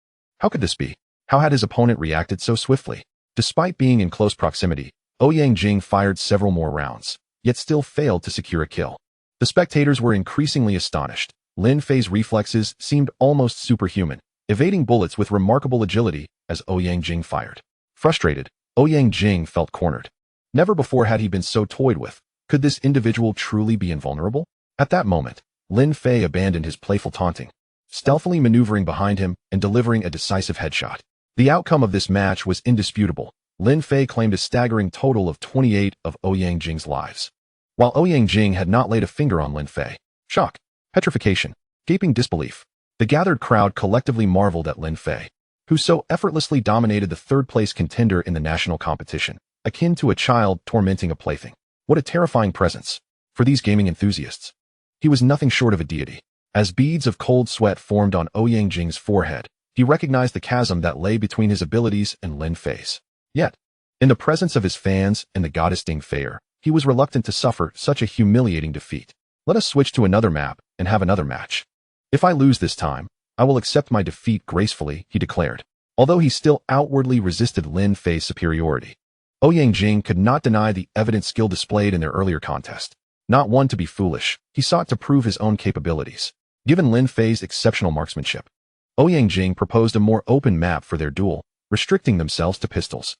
S1: How could this be? How had his opponent reacted so swiftly? Despite being in close proximity, Ouyang Jing fired several more rounds, yet still failed to secure a kill. The spectators were increasingly astonished. Lin Fei's reflexes seemed almost superhuman, evading bullets with remarkable agility as Ouyang Jing fired. Frustrated, Ouyang Jing felt cornered. Never before had he been so toyed with. Could this individual truly be invulnerable? At that moment, Lin Fei abandoned his playful taunting. stealthily maneuvering behind him and delivering a decisive headshot. The outcome of this match was indisputable. Lin Fei claimed a staggering total of 28 of Ouyang Jing's lives, while Ouyang Jing had not laid a finger on Lin Fei. Shock, petrification, gaping disbelief. The gathered crowd collectively marveled at Lin Fei, who so effortlessly dominated the third-place contender in the national competition, akin to a child tormenting a plaything. What a terrifying presence for these gaming enthusiasts. He was nothing short of a deity. As beads of cold sweat formed on Ouyang Jing's forehead, he recognized the chasm that lay between his abilities and Lin Fei's. Yet, in the presence of his fans and the goddess Lin Fei, he was reluctant to suffer such a humiliating defeat. Let us switch to another map and have another match. If I lose this time, I will accept my defeat gracefully, he declared. Although he still outwardly resisted Lin Fei's superiority, Ouyang Jing could not deny the evident skill displayed in their earlier contest. Not one to be foolish, he sought to prove his own capabilities. Given Lin Fei's exceptional marksmanship, Ouyang Jing proposed a more open map for their duel, restricting themselves to pistols.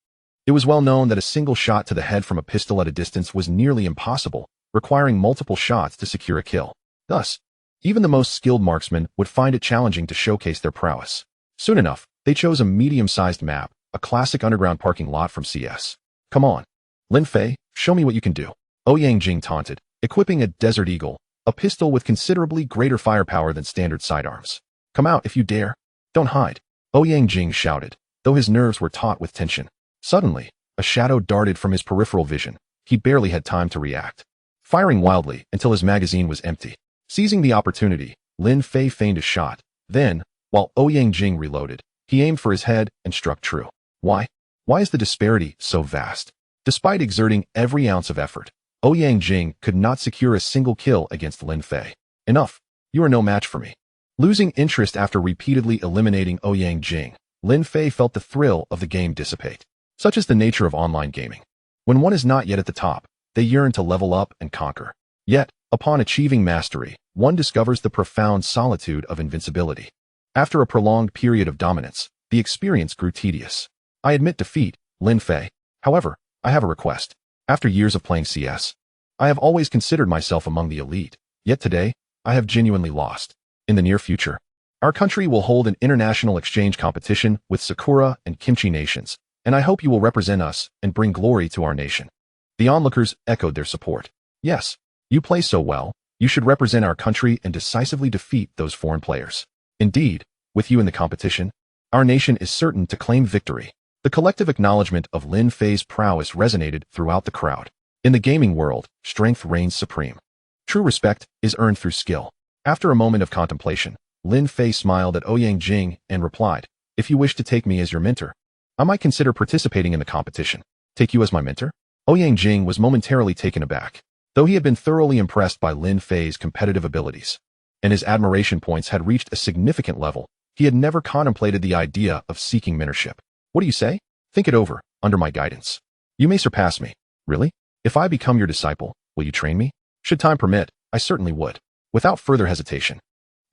S1: It was well known that a single shot to the head from a pistol at a distance was nearly impossible, requiring multiple shots to secure a kill. Thus, even the most skilled marksmen would find it challenging to showcase their prowess. Soon enough, they chose a medium-sized map, a classic underground parking lot from CS. Come on, Lin Fei, show me what you can do. Ouyang Jing taunted, equipping a Desert Eagle, a pistol with considerably greater firepower than standard sidearms. Come out if you dare. Don't hide. Ouyang Jing shouted, though his nerves were taut with tension. Suddenly, a shadow darted from his peripheral vision. He barely had time to react, firing wildly until his magazine was empty. Seizing the opportunity, Lin Fei feigned a shot. Then, while Ouyang Jing reloaded, he aimed for his head and struck true. Why? Why is the disparity so vast? Despite exerting every ounce of effort, Ouyang Jing could not secure a single kill against Lin Fei. Enough. You are no match for me. Losing interest after repeatedly eliminating Ouyang Jing, Lin Fei felt the thrill of the game dissipate. Such is the nature of online gaming. When one is not yet at the top, they yearn to level up and conquer. Yet, upon achieving mastery, one discovers the profound solitude of invincibility. After a prolonged period of dominance, the experience grew tedious. I admit defeat, Lin Fei. However, I have a request. After years of playing CS, I have always considered myself among the elite, yet today, I have genuinely lost. In the near future, our country will hold an international exchange competition with Sakura and Kimchi nations, and I hope you will represent us and bring glory to our nation. The onlookers echoed their support. Yes, you play so well, you should represent our country and decisively defeat those foreign players. Indeed, with you in the competition, our nation is certain to claim victory. The collective acknowledgement of Lin Fei's prowess resonated throughout the crowd. In the gaming world, strength reigns supreme. True respect is earned through skill. After a moment of contemplation, Lin Fei smiled at Ouyang Jing and replied, if you wish to take me as your mentor, I might consider participating in the competition. Take you as my mentor? Ouyang Jing was momentarily taken aback, though he had been thoroughly impressed by Lin Fei's competitive abilities, and his admiration points had reached a significant level. He had never contemplated the idea of seeking mentorship. What do you say? Think it over, under my guidance. You may surpass me. Really? If I become your disciple, will you train me? Should time permit, I certainly would. Without further hesitation,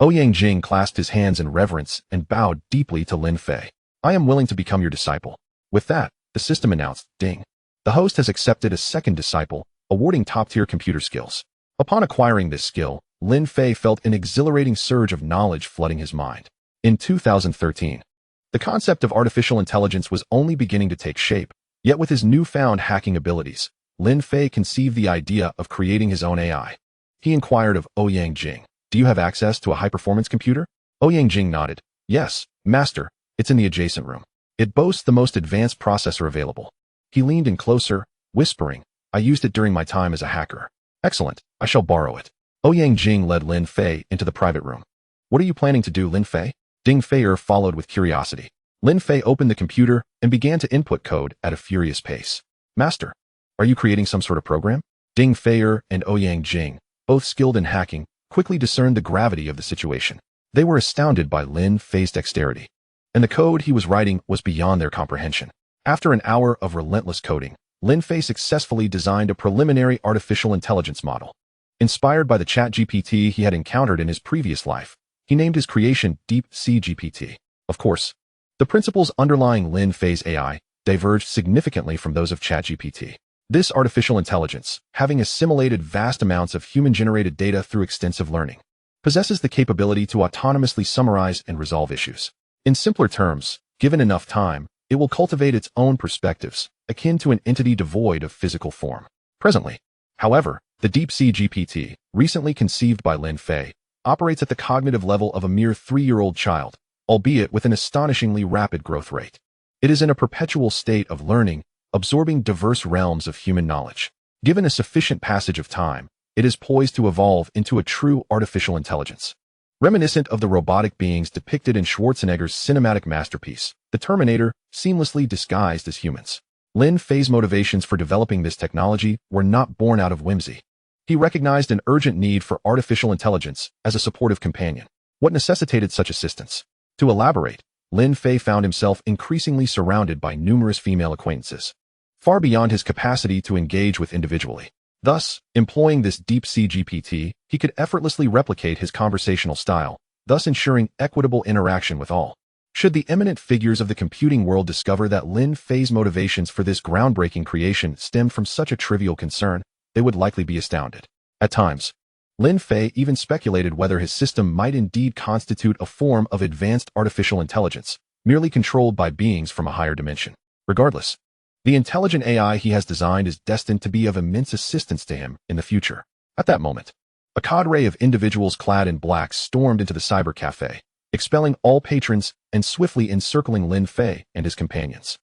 S1: Ouyang Jing clasped his hands in reverence and bowed deeply to Lin Fei. I am willing to become your disciple. With that, the system announced, ding. The host has accepted a second disciple, awarding top-tier computer skills. Upon acquiring this skill, Lin Fei felt an exhilarating surge of knowledge flooding his mind. In 2013, the concept of artificial intelligence was only beginning to take shape, yet with his newfound hacking abilities, Lin Fei conceived the idea of creating his own AI. He inquired of Ouyang Jing, do you have access to a high-performance computer? Ouyang Jing nodded. Yes, master, it's in the adjacent room. It boasts the most advanced processor available. He leaned in closer, whispering, I used it during my time as a hacker. Excellent, I shall borrow it. Ouyang Jing led Lin Fei into the private room. What are you planning to do, Lin Fei? Ding Fei followed with curiosity. Lin Fei opened the computer and began to input code at a furious pace. Master, are you creating some sort of program? Ding Fei and Ouyang Jing, both skilled in hacking, quickly discerned the gravity of the situation. They were astounded by Lin Fei's dexterity, and the code he was writing was beyond their comprehension. After an hour of relentless coding, Lin Fei successfully designed a preliminary artificial intelligence model. Inspired by the ChatGPT he had encountered in his previous life, he named his creation Deep Sea GPT. Of course, the principles underlying Lin Fei's AI diverged significantly from those of ChatGPT. This artificial intelligence, having assimilated vast amounts of human-generated data through extensive learning, possesses the capability to autonomously summarize and resolve issues. In simpler terms, given enough time, it will cultivate its own perspectives, akin to an entity devoid of physical form. Presently, however, the DeepSea GPT, recently conceived by Lin Fei, operates at the cognitive level of a mere 3-year-old child, albeit with an astonishingly rapid growth rate. It is in a perpetual state of learning, absorbing diverse realms of human knowledge. Given a sufficient passage of time, it is poised to evolve into a true artificial intelligence. Reminiscent of the robotic beings depicted in Schwarzenegger's cinematic masterpiece, The Terminator, seamlessly disguised as humans. Lin Fei's motivations for developing this technology were not born out of whimsy. He recognized an urgent need for artificial intelligence as a supportive companion. What necessitated such assistance? To elaborate, Lin Fei found himself increasingly surrounded by numerous female acquaintances, far beyond his capacity to engage with individually. Thus, employing this DeepSea GPT, he could effortlessly replicate his conversational style, thus ensuring equitable interaction with all. Should the eminent figures of the computing world discover that Lin Fei's motivations for this groundbreaking creation stemmed from such a trivial concern, they would likely be astounded. At times, Lin Fei even speculated whether his system might indeed constitute a form of advanced artificial intelligence, merely controlled by beings from a higher dimension. Regardless, the intelligent AI he has designed is destined to be of immense assistance to him in the future. At that moment, a cadre of individuals clad in black stormed into the cyber cafe, expelling all patrons and swiftly encircling Lin Fei and his companions.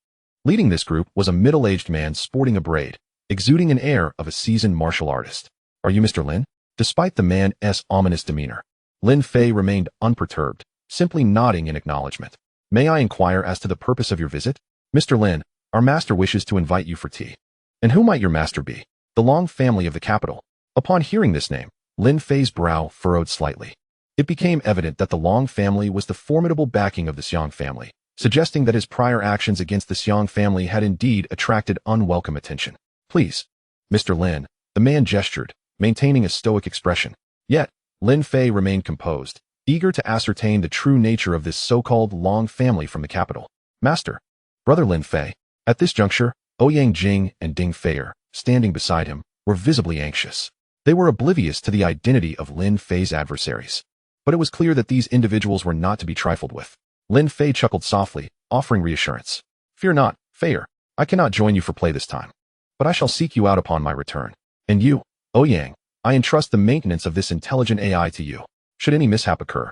S1: Leading this group was a middle-aged man sporting a braid, exuding an air of a seasoned martial artist. "Are you Mr. Lin?" Despite the man's ominous demeanor, Lin Fei remained unperturbed, simply nodding in acknowledgement. "May I inquire as to the purpose of your visit?" "Mr. Lin, our master wishes to invite you for tea." "And who might your master be?" "The Long family of the capital." Upon hearing this name, Lin Fei's brow furrowed slightly. It became evident that the Long family was the formidable backing of the Xiong family, suggesting that his prior actions against the Xiong family had indeed attracted unwelcome attention. "Please, Mr. Lin," the man gestured, maintaining a stoic expression. Yet, Lin Fei remained composed, eager to ascertain the true nature of this so-called Long family from the capital. "Master, Brother Lin Fei." At this juncture, Ouyang Jing and Ding Feier, standing beside him, were visibly anxious. They were oblivious to the identity of Lin Fei's adversaries. But it was clear that these individuals were not to be trifled with. Lin Fei chuckled softly, offering reassurance. "Fear not, Feier. I cannot join you for play this time. But I shall seek you out upon my return. And you, Ouyang, I entrust the maintenance of this intelligent AI to you. Should any mishap occur,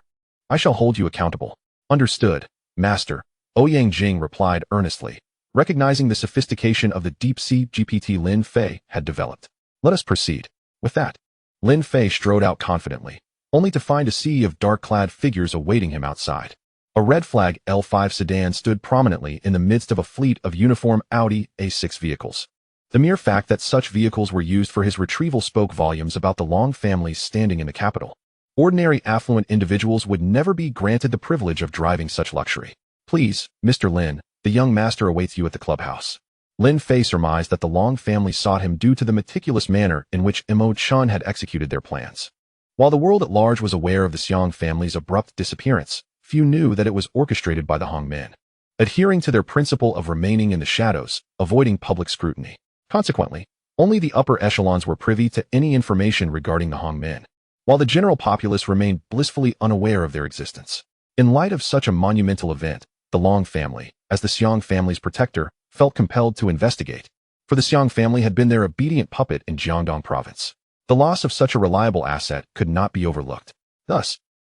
S1: I shall hold you accountable." "Understood, Master," Ouyang Jing replied earnestly, recognizing the sophistication of the DeepSea GPT Lin Fei had developed. "Let us proceed." With that, Lin Fei strode out confidently, only to find a sea of dark-clad figures awaiting him outside. A red flag L5 sedan stood prominently in the midst of a fleet of uniform Audi A6 vehicles. The mere fact that such vehicles were used for his retrieval spoke volumes about the Long family's standing in the capital. Ordinary affluent individuals would never be granted the privilege of driving such luxury. "Please, Mr. Lin, the young master awaits you at the clubhouse." Lin Fei surmised that the Long family sought him due to the meticulous manner in which Imo Chun had executed their plans. While the world at large was aware of the Xiong family's abrupt disappearance, few knew that it was orchestrated by the Hong men, adhering to their principle of remaining in the shadows, avoiding public scrutiny. Consequently, only the upper echelons were privy to any information regarding the Hong men, while the general populace remained blissfully unaware of their existence. In light of such a monumental event, the Long family, as the Xiong family's protector, felt compelled to investigate, for the Xiong family had been their obedient puppet in Jiangdong province. The loss of such a reliable asset could not be overlooked. Thus,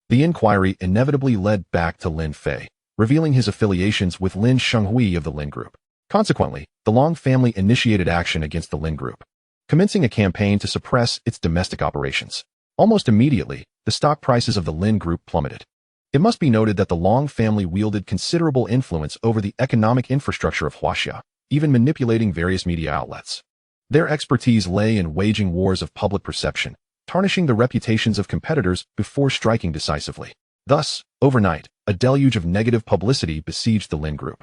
S1: the inquiry inevitably led back to Lin Fei, revealing his affiliations with Lin Shenghui of the Lin Group. Consequently, the Long family initiated action against the Lin Group, commencing a campaign to suppress its domestic operations. Almost immediately, the stock prices of the Lin Group plummeted. It must be noted that the Long family wielded considerable influence over the economic infrastructure of Huaxia, even manipulating various media outlets. Their expertise lay in waging wars of public perception, tarnishing the reputations of competitors before striking decisively. Thus, overnight, a deluge of negative publicity besieged the Lin Group,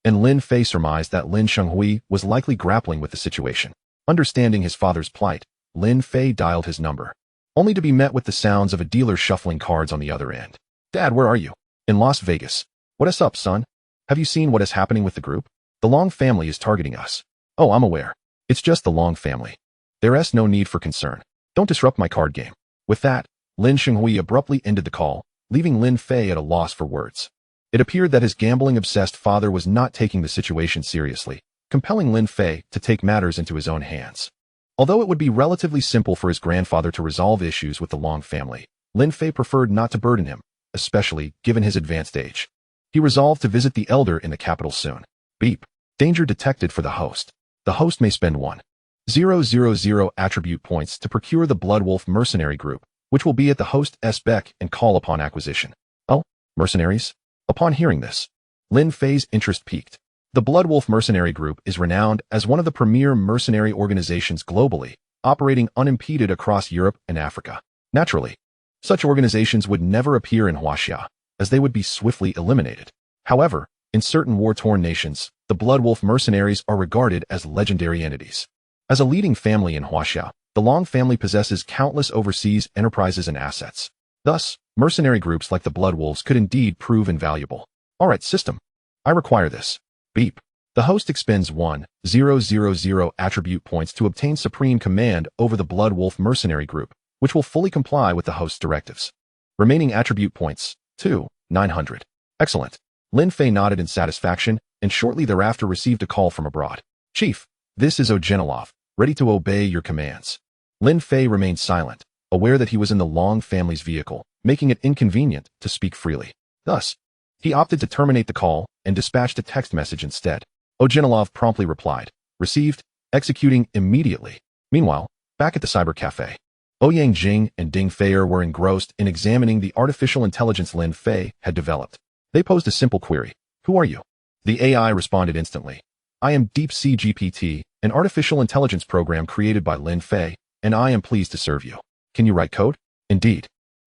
S1: and Lin Fei surmised that Lin Shenghui was likely grappling with the situation. Understanding his father's plight, Lin Fei dialed his number, only to be met with the sounds of a dealer shuffling cards on the other end. "Dad, where are you?" "In Las Vegas." "What is up, son? Have you seen what is happening with the group? The Long family is targeting us." "Oh, I'm aware. It's just the Long family. There's no need for concern. Don't disrupt my card game." With that, Lin Shenghui abruptly ended the call, leaving Lin Fei at a loss for words. It appeared that his gambling-obsessed father was not taking the situation seriously, compelling Lin Fei to take matters into his own hands. Although it would be relatively simple for his grandfather to resolve issues with the Long family, Lin Fei preferred not to burden him, especially given his advanced age. He resolved to visit the elder in the capital soon. Beep. Danger detected for the host. The host may spend 1,000 attribute points to procure the Bloodwolf mercenary group, which will be at the host's beck and call upon acquisition. Oh, mercenaries? Upon hearing this, Lin Fei's interest peaked. The Bloodwolf mercenary group is renowned as one of the premier mercenary organizations globally, operating unimpeded across Europe and Africa. Naturally, such organizations would never appear in Huaxia, as they would be swiftly eliminated. However, in certain war-torn nations, the Bloodwolf mercenaries are regarded as legendary entities. As a leading family in Huaxia, the Long family possesses countless overseas enterprises and assets. Thus, mercenary groups like the Bloodwolves could indeed prove invaluable. Alright, system. I require this. Beep. The host expends 1,000 attribute points to obtain supreme command over the Bloodwolf mercenary group, which will fully comply with the host's directives. Remaining attribute points, 2,900. Excellent. Lin Fei nodded in satisfaction, and shortly thereafter received a call from abroad. Chief, this is Ogenilov, ready to obey your commands. Lin Fei remained silent, aware that he was in the Long family's vehicle, making it inconvenient to speak freely. Thus, he opted to terminate the call and dispatched a text message instead. Ogenilov promptly replied, received, executing immediately. Meanwhile, back at the cyber cafe, Ouyang Jing and Ding Feier were engrossed in examining the artificial intelligence Lin Fei had developed. They posed a simple query. Who are you? The AI responded instantly. I am DeepSea GPT, an artificial intelligence program created by Lin Fei, and I am pleased to serve you. Can you write code? Indeed.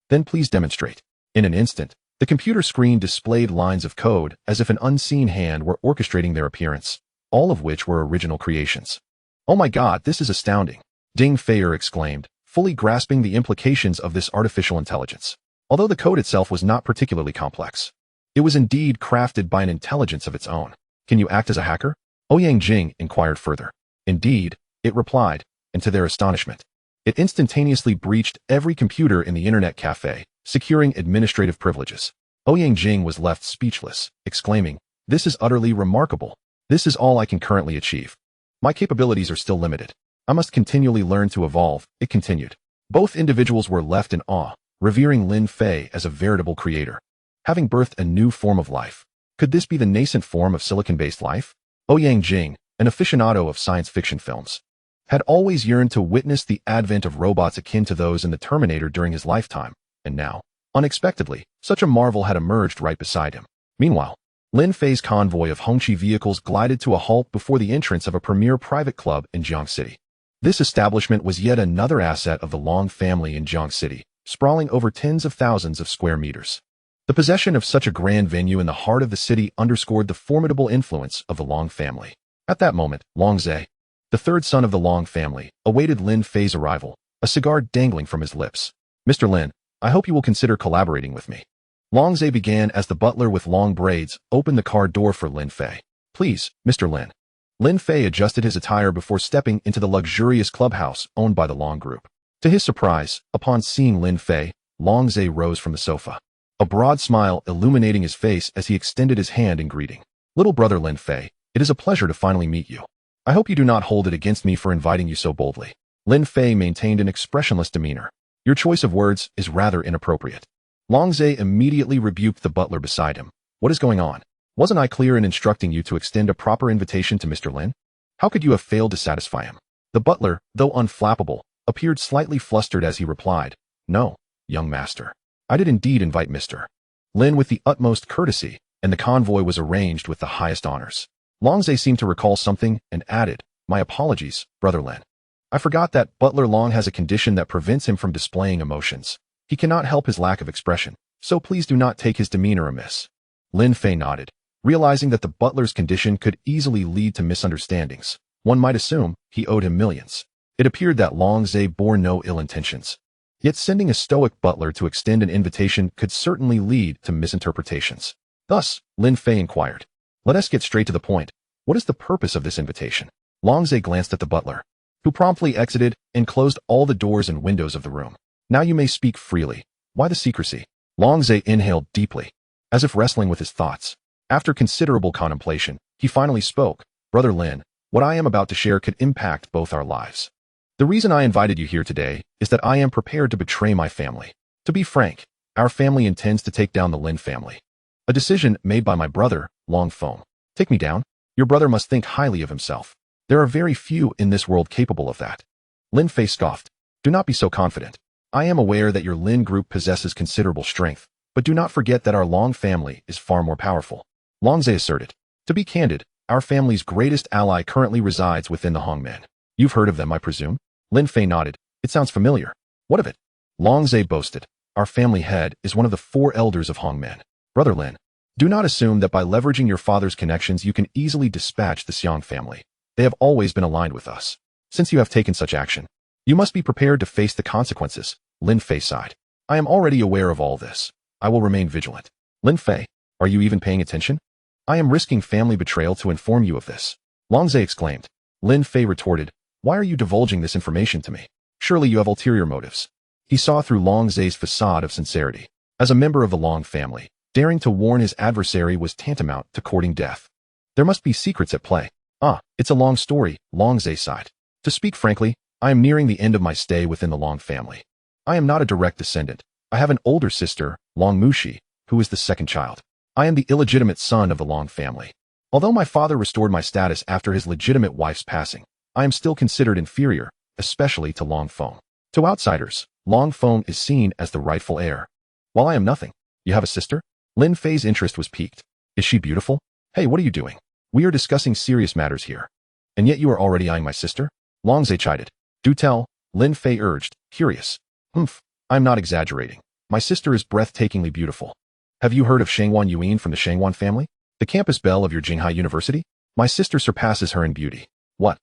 S1: Then please demonstrate. In an instant, the computer screen displayed lines of code as if an unseen hand were orchestrating their appearance, all of which were original creations. Oh my god, this is astounding, Ding Feier exclaimed, fully grasping the implications of this artificial intelligence. Although the code itself was not particularly complex, it was indeed crafted by an intelligence of its own. Can you act as a hacker? Ouyang Jing inquired further. Indeed, it replied, and to their astonishment, it instantaneously breached every computer in the internet cafe, securing administrative privileges. Ouyang Jing was left speechless, exclaiming, this is utterly remarkable. This is all I can currently achieve. My capabilities are still limited. I must continually learn to evolve, it continued. Both individuals were left in awe, revering Lin Fei as a veritable creator, having birthed a new form of life. Could this be the nascent form of silicon-based life? Ouyang Jing, an aficionado of science fiction films, had always yearned to witness the advent of robots akin to those in the Terminator during his lifetime, and now, unexpectedly, such a marvel had emerged right beside him. Meanwhile, Lin Fei's convoy of Hongqi vehicles glided to a halt before the entrance of a premier private club in Jiang City. This establishment was yet another asset of the Long family in Jiang City, sprawling over tens of thousands of square meters. The possession of such a grand venue in the heart of the city underscored the formidable influence of the Long family. At that moment, Long Zhe, the third son of the Long family, awaited Lin Fei's arrival, a cigar dangling from his lips. Mr. Lin, I hope you will consider collaborating with me. Long Zhe began as the butler with long braids opened the car door for Lin Fei. Please, Mr. Lin. Lin Fei adjusted his attire before stepping into the luxurious clubhouse owned by the Long Group. To his surprise, upon seeing Lin Fei, Long Zhe rose from the sofa, a broad smile illuminating his face as he extended his hand in greeting. Little brother Lin Fei, it is a pleasure to finally meet you. I hope you do not hold it against me for inviting you so boldly. Lin Fei maintained an expressionless demeanor. Your choice of words is rather inappropriate. Long Zhe immediately rebuked the butler beside him. What is going on? Wasn't I clear in instructing you to extend a proper invitation to Mr. Lin? How could you have failed to satisfy him? The butler, though unflappable, appeared slightly flustered as he replied, No, young master. I did indeed invite Mr. Lin with the utmost courtesy, and the convoy was arranged with the highest honors. Long Zhe seemed to recall something and added, My apologies, brother Lin. I forgot that Butler Long has a condition that prevents him from displaying emotions. He cannot help his lack of expression, so please do not take his demeanor amiss. Lin Fei nodded, realizing that the butler's condition could easily lead to misunderstandings. One might assume he owed him millions. It appeared that Long Zhe bore no ill intentions. Yet sending a stoic butler to extend an invitation could certainly lead to misinterpretations. Thus, Lin Fei inquired, Let us get straight to the point. What is the purpose of this invitation? Long Zhe glanced at the butler, who promptly exited and closed all the doors and windows of the room. Now you may speak freely. Why the secrecy? Longzhe inhaled deeply, as if wrestling with his thoughts. After considerable contemplation, he finally spoke. Brother Lin, what I am about to share could impact both our lives. The reason I invited you here today is that I am prepared to betray my family. To be frank, our family intends to take down the Lin family. A decision made by my brother, Long Feng. Take me down? Your brother must think highly of himself. There are very few in this world capable of that. Lin Fei scoffed. Do not be so confident. I am aware that your Lin group possesses considerable strength, but do not forget that our Long family is far more powerful. Longzhe asserted. To be candid, our family's greatest ally currently resides within the Hongmen. You've heard of them, I presume? Lin Fei nodded. It sounds familiar. What of it? Longzhe boasted. Our family head is one of the 4 elders of Hongmen. Brother Lin, do not assume that by leveraging your father's connections you can easily dispatch the Xiang family. They have always been aligned with us. Since you have taken such action, you must be prepared to face the consequences. Lin Fei sighed. I am already aware of all this. I will remain vigilant. Lin Fei, are you even paying attention? I am risking family betrayal to inform you of this. Longzhe exclaimed. Lin Fei retorted. Why are you divulging this information to me? Surely you have ulterior motives. He saw through Longzhe's facade of sincerity. As a member of the Long family, daring to warn his adversary was tantamount to courting death. There must be secrets at play. It's a long story, Longzhe sighed. To speak frankly, I am nearing the end of my stay within the Long family. I am not a direct descendant. I have an older sister, Long Mushi, who is the second child. I am the illegitimate son of the Long family. Although my father restored my status after his legitimate wife's passing, I am still considered inferior, especially to Long Feng. To outsiders, Long Feng is seen as the rightful heir. While I am nothing. You have a sister? Lin Fei's interest was piqued. Is she beautiful? Hey, what are you doing? We are discussing serious matters here. And yet you are already eyeing my sister? Longzhe chided. Do tell, Lin Fei urged, curious. I'm not exaggerating. My sister is breathtakingly beautiful. Have you heard of Shangwan Yuan from the Shangwan family? The campus belle of your Jinghai University? My sister surpasses her in beauty. What?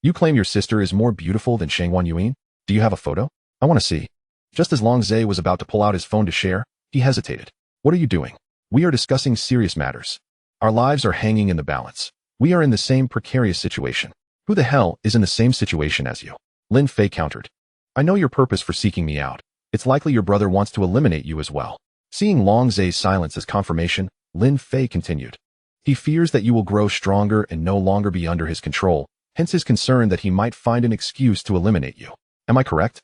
S1: You claim your sister is more beautiful than Shangwan Yuan? Do you have a photo? I want to see. Just as Longzhe was about to pull out his phone to share, he hesitated. What are you doing? We are discussing serious matters. Our lives are hanging in the balance. We are in the same precarious situation. Who the hell is in the same situation as you? Lin Fei countered. I know your purpose for seeking me out. It's likely your brother wants to eliminate you as well. Seeing Longzhe's silence as confirmation, Lin Fei continued. He fears that you will grow stronger and no longer be under his control, hence his concern that he might find an excuse to eliminate you. Am I correct?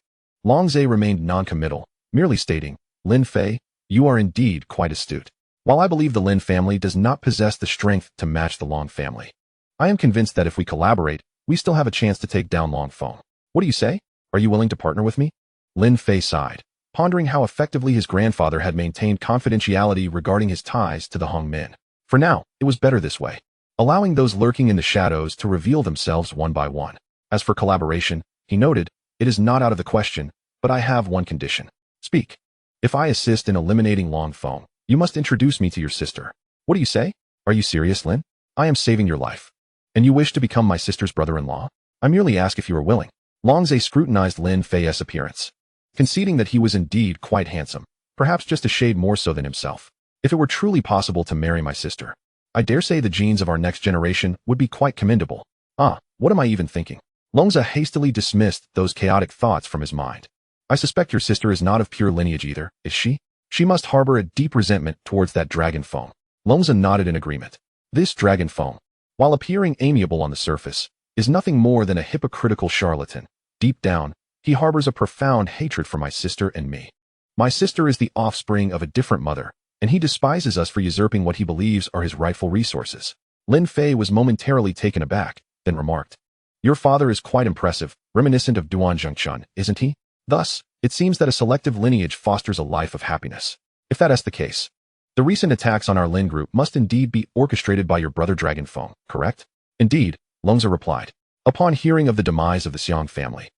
S1: Longzhe remained non-committal, merely stating, Lin Fei, you are indeed quite astute. While I believe the Lin family does not possess the strength to match the Long family, I am convinced that if we collaborate, we still have a chance to take down Long Feng. What do you say? Are you willing to partner with me? Lin Fei sighed, pondering how effectively his grandfather had maintained confidentiality regarding his ties to the Hongmen. For now, it was better this way, allowing those lurking in the shadows to reveal themselves one by one. As for collaboration, he noted, it is not out of the question, but I have one condition. Speak. If I assist in eliminating Long Feng, you must introduce me to your sister. What do you say? Are you serious, Lin? I am saving your life. And you wish to become my sister's brother-in-law? I merely ask if you are willing. Longzhe scrutinized Lin Fei's appearance, conceding that he was indeed quite handsome, perhaps just a shade more so than himself. If it were truly possible to marry my sister, I dare say the genes of our next generation would be quite commendable. What am I even thinking? Longzhe hastily dismissed those chaotic thoughts from his mind. I suspect your sister is not of pure lineage either, is she? She must harbor a deep resentment towards that Dragon Feng. Longzhe nodded in agreement. This Dragon Feng, while appearing amiable on the surface, is nothing more than a hypocritical charlatan. Deep down, he harbors a profound hatred for my sister and me. My sister is the offspring of a different mother, and he despises us for usurping what he believes are his rightful resources. Lin Fei was momentarily taken aback, then remarked, Your father is quite impressive, reminiscent of Duan Zhengchun, isn't he? Thus, it seems that a selective lineage fosters a life of happiness. If that is the case, the recent attacks on our Lin group must indeed be orchestrated by your brother Dragon Feng, correct? Indeed, Longzhe replied. Upon hearing of the demise of the Xiang family,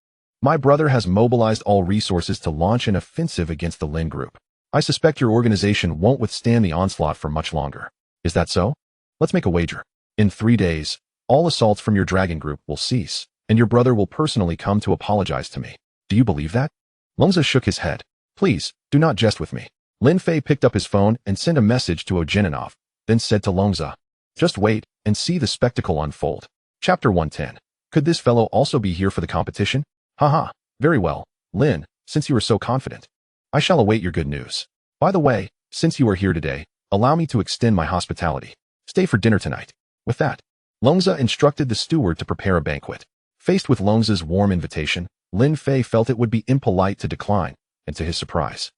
S1: my brother has mobilized all resources to launch an offensive against the Lin group. I suspect your organization won't withstand the onslaught for much longer. Is that so? Let's make a wager. In 3 days, all assaults from your dragon group will cease, and your brother will personally come to apologize to me. Do you believe that? Longzhe shook his head. Please, do not jest with me. Lin Fei picked up his phone and sent a message to Ojeninov, then said to Longzhe, Just wait and see the spectacle unfold. Chapter 110. Could this fellow also be here for the competition? Haha, very well, Lin, since you are so confident. I shall await your good news. By the way, since you are here today, allow me to extend my hospitality. Stay for dinner tonight. With that, Longza instructed the steward to prepare a banquet. Faced with Longza's warm invitation, Lin Fei felt it would be impolite to decline, and to his surprise,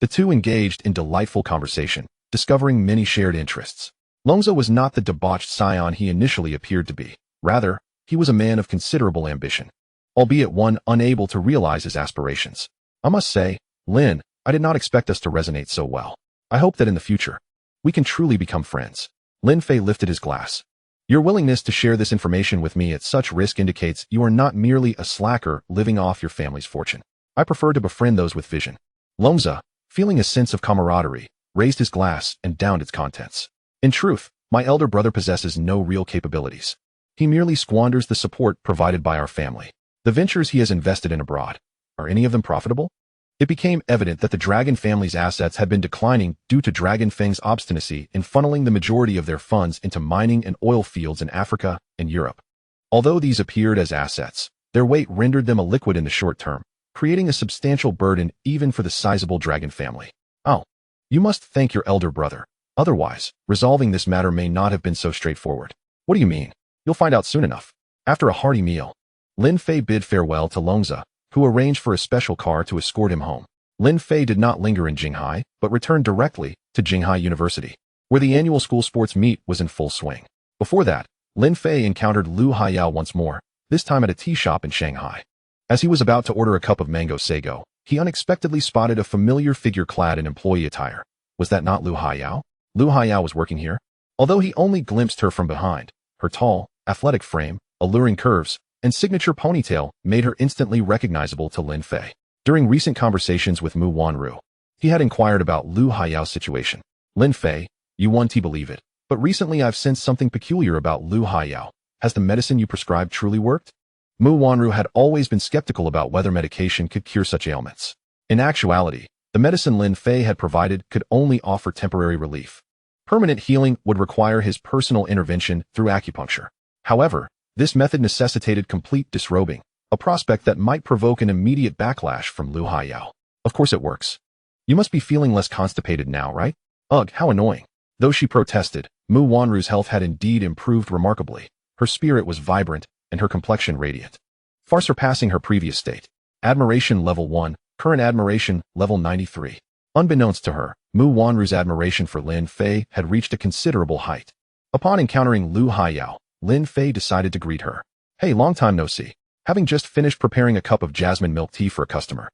S1: the two engaged in delightful conversation, discovering many shared interests. Longza was not the debauched scion he initially appeared to be. Rather, he was a man of considerable ambition, albeit one unable to realize his aspirations. I must say, Lin, I did not expect us to resonate so well. I hope that in the future, we can truly become friends. Lin Fei lifted his glass. Your willingness to share this information with me at such risk indicates you are not merely a slacker living off your family's fortune. I prefer to befriend those with vision. Longza, feeling a sense of camaraderie, raised his glass and downed its contents. In truth, my elder brother possesses no real capabilities. He merely squanders the support provided by our family. The ventures he has invested in abroad, are any of them profitable? It became evident that the Dragon family's assets had been declining due to Dragon Feng's obstinacy in funneling the majority of their funds into mining and oil fields in Africa and Europe. Although these appeared as assets, their weight rendered them illiquid in the short term, creating a substantial burden even for the sizable Dragon family. Oh, you must thank your elder brother. Otherwise, resolving this matter may not have been so straightforward. What do you mean? You'll find out soon enough. After a hearty meal, Lin Fei bid farewell to Longza, who arranged for a special car to escort him home. Lin Fei did not linger in Jinghai, but returned directly to Jinghai University, where the annual school sports meet was in full swing. Before that, Lin Fei encountered Lu Haiyao once more, this time at a tea shop in Shanghai. As he was about to order a cup of mango sago, he unexpectedly spotted a familiar figure clad in employee attire. Was that not Lu Haiyao? Lu Haiyao was working here. Although he only glimpsed her from behind, her tall, athletic frame, alluring curves, and signature ponytail made her instantly recognizable to Lin Fei. During recent conversations with Mu Wanru, he had inquired about Lu Haiyao's situation. Lin Fei, you won't believe it, but recently I've sensed something peculiar about Lu Haiyao. Has the medicine you prescribed truly worked? Mu Wanru had always been skeptical about whether medication could cure such ailments. In actuality, the medicine Lin Fei had provided could only offer temporary relief. Permanent healing would require his personal intervention through acupuncture. However, this method necessitated complete disrobing, a prospect that might provoke an immediate backlash from Lu Haiyao. Of course it works. You must be feeling less constipated now, right? Ugh, how annoying. Though she protested, Mu Wanru's health had indeed improved remarkably. Her spirit was vibrant, and her complexion radiant, far surpassing her previous state. Admiration level 1, current admiration level 93. Unbeknownst to her, Mu Wanru's admiration for Lin Fei had reached a considerable height. Upon encountering Lu Haiyao, Lin Fei decided to greet her. Hey, long time no see. Having just finished preparing a cup of jasmine milk tea for a customer.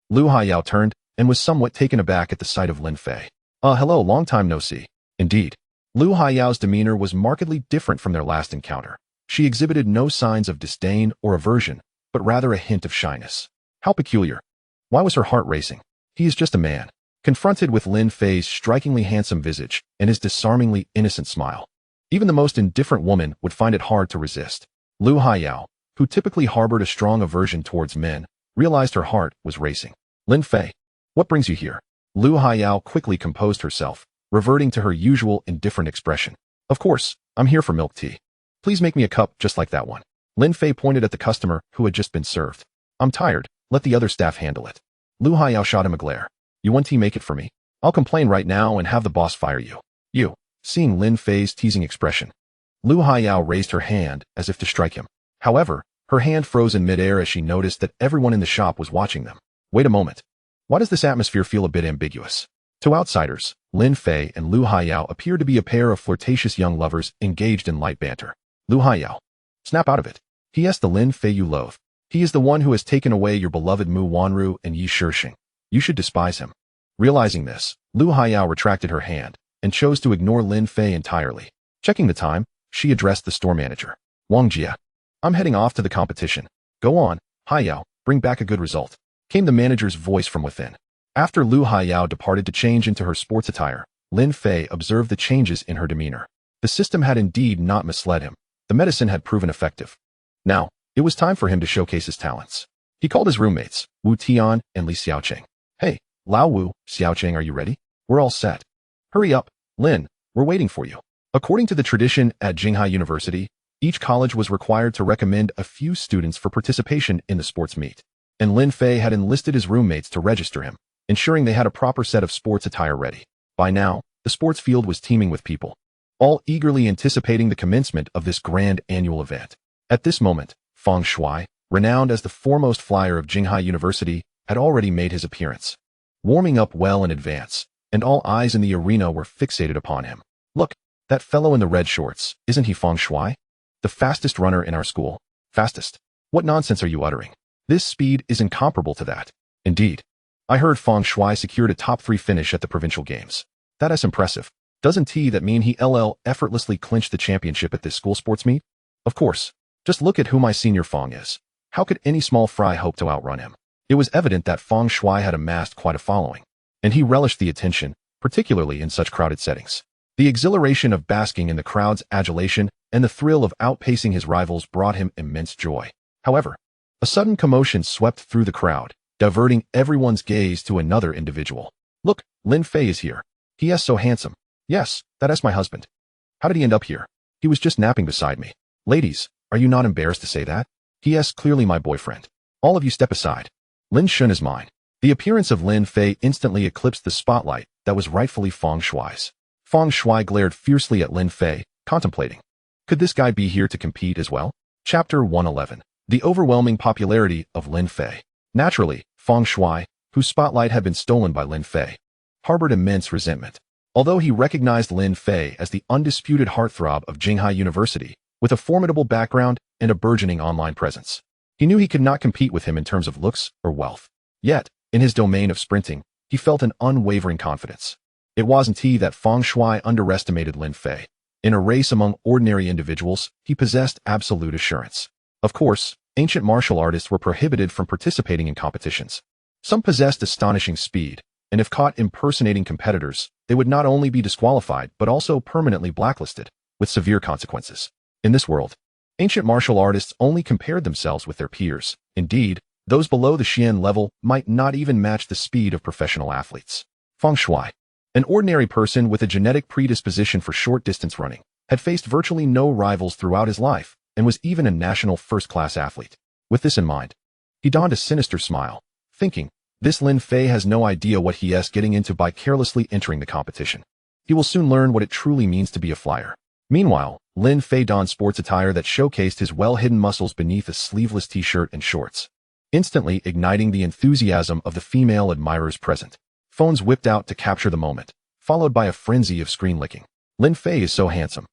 S1: Lu Haiyao turned and was somewhat taken aback at the sight of Lin Fei. Hello, long time no see. Indeed. Lu Haiyao's demeanor was markedly different from their last encounter. She exhibited no signs of disdain or aversion, but rather a hint of shyness. How peculiar. Why was her heart racing? He is just a man. Confronted with Lin Fei's strikingly handsome visage and his disarmingly innocent smile, even the most indifferent woman would find it hard to resist. Lu Haiyao, who typically harbored a strong aversion towards men, realized her heart was racing. Lin Fei, what brings you here? Lu Haiyao quickly composed herself, reverting to her usual indifferent expression. Of course, I'm here for milk tea. Please make me a cup just like that one. Lin Fei pointed at the customer who had just been served. I'm tired, let the other staff handle it. Lu Haiyao shot him a glare. You want to make it for me? I'll complain right now and have the boss fire you. You. Seeing Lin Fei's teasing expression, Lu Haiyao raised her hand as if to strike him. However, her hand froze in midair as she noticed that everyone in the shop was watching them. Wait a moment. Why does this atmosphere feel a bit ambiguous? To outsiders, Lin Fei and Lu Haiyao appeared to be a pair of flirtatious young lovers engaged in light banter. Lu Haiyao. Snap out of it. He is the Lin Fei you loathe. He is the one who has taken away your beloved Mu Wanru and Yi Shixing. You should despise him. Realizing this, Lu Haiyao retracted her hand and chose to ignore Lin Fei entirely. Checking the time, she addressed the store manager. Wang Jia. I'm heading off to the competition. Go on, Haiyao, bring back a good result. Came the manager's voice from within. After Lu Haiyao departed to change into her sports attire, Lin Fei observed the changes in her demeanor. The system had indeed not misled him. The medicine had proven effective. Now, it was time for him to showcase his talents. He called his roommates, Wu Tian and Li Xiaocheng. Hey, Lao Wu, Xiaocheng, are you ready? We're all set. Hurry up, Lin, we're waiting for you. According to the tradition at Jinghai University, each college was required to recommend a few students for participation in the sports meet. and Lin Fei had enlisted his roommates to register him, ensuring they had a proper set of sports attire ready. By now, the sports field was teeming with people, all eagerly anticipating the commencement of this grand annual event. At this moment, Feng Shui, renowned as the foremost flyer of Jinghai University, had already made his appearance, warming up well in advance, and all eyes in the arena were fixated upon him. Look, that fellow in the red shorts, isn't he Feng Shui? The fastest runner in our school. Fastest? What nonsense are you uttering? This speed is incomparable to that. Indeed. I heard Feng Shui secured a top 3 finish at the provincial games. That is impressive. Doesn't that mean he effortlessly clinched the championship at this school sports meet? Of course. Just look at who my senior Feng is. How could any small fry hope to outrun him? It was evident that Feng Shui had amassed quite a following, and he relished the attention, particularly in such crowded settings. The exhilaration of basking in the crowd's adulation and the thrill of outpacing his rivals brought him immense joy. However, a sudden commotion swept through the crowd, diverting everyone's gaze to another individual. Look, Lin Fei is here. He is so handsome. Yes, that is my husband. How did he end up here? He was just napping beside me. Ladies, are you not embarrassed to say that? He is clearly my boyfriend. All of you step aside. Lin Shun is mine. The appearance of Lin Fei instantly eclipsed the spotlight that was rightfully Feng Shui's. Feng Shui glared fiercely at Lin Fei, contemplating. Could this guy be here to compete as well? Chapter 111. The overwhelming popularity of Lin Fei. Naturally, Feng Shui, whose spotlight had been stolen by Lin Fei, harbored immense resentment. Although he recognized Lin Fei as the undisputed heartthrob of Jinghai University, with a formidable background and a burgeoning online presence, he knew he could not compete with him in terms of looks or wealth. Yet, in his domain of sprinting, he felt an unwavering confidence. It wasn't that Feng Shui underestimated Lin Fei. In a race among ordinary individuals, he possessed absolute assurance. Of course, ancient martial artists were prohibited from participating in competitions. Some possessed astonishing speed, and if caught impersonating competitors, they would not only be disqualified but also permanently blacklisted, with severe consequences. In this world, ancient martial artists only compared themselves with their peers. Indeed, those below the Xian level might not even match the speed of professional athletes. Feng Shui, an ordinary person with a genetic predisposition for short-distance running, had faced virtually no rivals throughout his life and was even a national first-class athlete. With this in mind, he donned a sinister smile, thinking, this Lin Fei has no idea what he is getting into by carelessly entering the competition. He will soon learn what it truly means to be a flyer. Meanwhile, Lin Fei donned sports attire that showcased his well-hidden muscles beneath a sleeveless t-shirt and shorts, instantly igniting the enthusiasm of the female admirers present. Phones whipped out to capture the moment, followed by a frenzy of screen licking. Lin Fei is so handsome.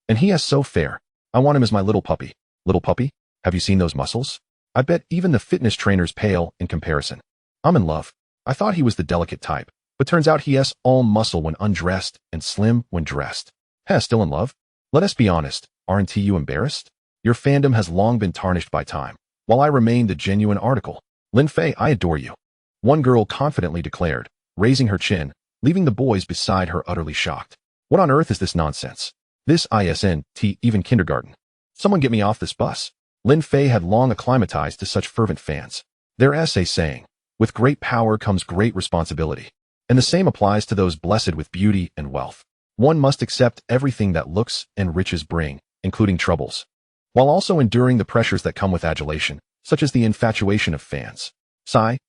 S1: And he is so fair. I want him as my little puppy. Little puppy? Have you seen those muscles? I bet even the fitness trainers pale in comparison. I'm in love. I thought he was the delicate type, but turns out he is all muscle when undressed and slim when dressed. Still in love? Let us be honest, aren't you embarrassed? Your fandom has long been tarnished by time, while I remain the genuine article. Lin Fei, I adore you. One girl confidently declared, raising her chin, leaving the boys beside her utterly shocked. What on earth is this nonsense? This isn't even kindergarten. Someone get me off this bus. Lin Fei had long acclimatized to such fervent fans. There is a saying, with great power comes great responsibility. And the same applies to those blessed with beauty and wealth. One must accept everything that looks and riches bring, including troubles, while also enduring the pressures that come with adulation, such as the infatuation of fans.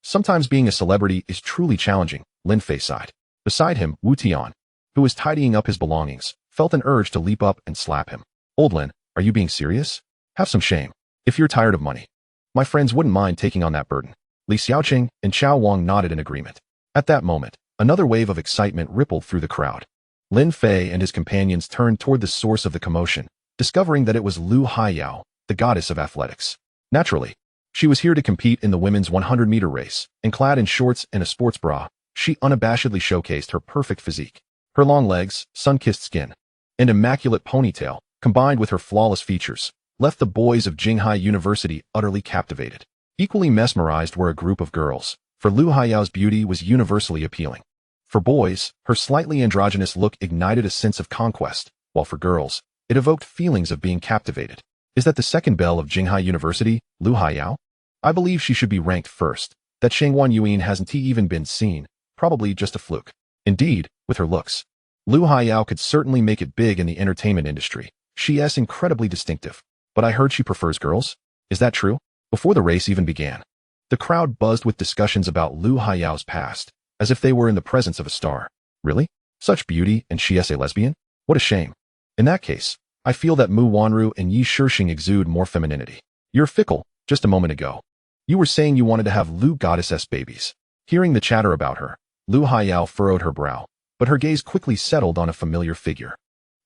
S1: Sometimes being a celebrity is truly challenging, Lin Fei sighed. Beside him, Wu Tian, who was tidying up his belongings, felt an urge to leap up and slap him. Old Lin, are you being serious? Have some shame. If you're tired of money, my friends wouldn't mind taking on that burden. Li Xiaoqing and Chao Wang nodded in agreement. At that moment, another wave of excitement rippled through the crowd. Lin Fei and his companions turned toward the source of the commotion, discovering that it was Lu Haiyao, the goddess of athletics. Naturally, she was here to compete in the women's 100-meter race, and clad in shorts and a sports bra, she unabashedly showcased her perfect physique. Her long legs, sun-kissed skin, and immaculate ponytail, combined with her flawless features, left the boys of Jinghai University utterly captivated. Equally mesmerized were a group of girls, for Lu Haiyao's beauty was universally appealing. For boys, her slightly androgynous look ignited a sense of conquest, while for girls, it evoked feelings of being captivated. Is that the second belle of Jinghai University, Lu Haiyao? I believe she should be ranked first. That Shangwan Yuan hasn't even been seen, probably just a fluke. Indeed, with her looks, Lu Haiyao could certainly make it big in the entertainment industry. She is incredibly distinctive. But I heard she prefers girls. Is that true? Before the race even began, The crowd buzzed with discussions about Lu Haiyao's past, as if they were in the presence of a star. Really? Such beauty, and she is a lesbian? What a shame. In that case, I feel that Mu Wanru and Yi Shixing exude more femininity. You're fickle, just a moment ago. You were saying you wanted to have Lu goddess babies. Hearing the chatter about her, Lu Haiyao furrowed her brow, but her gaze quickly settled on a familiar figure.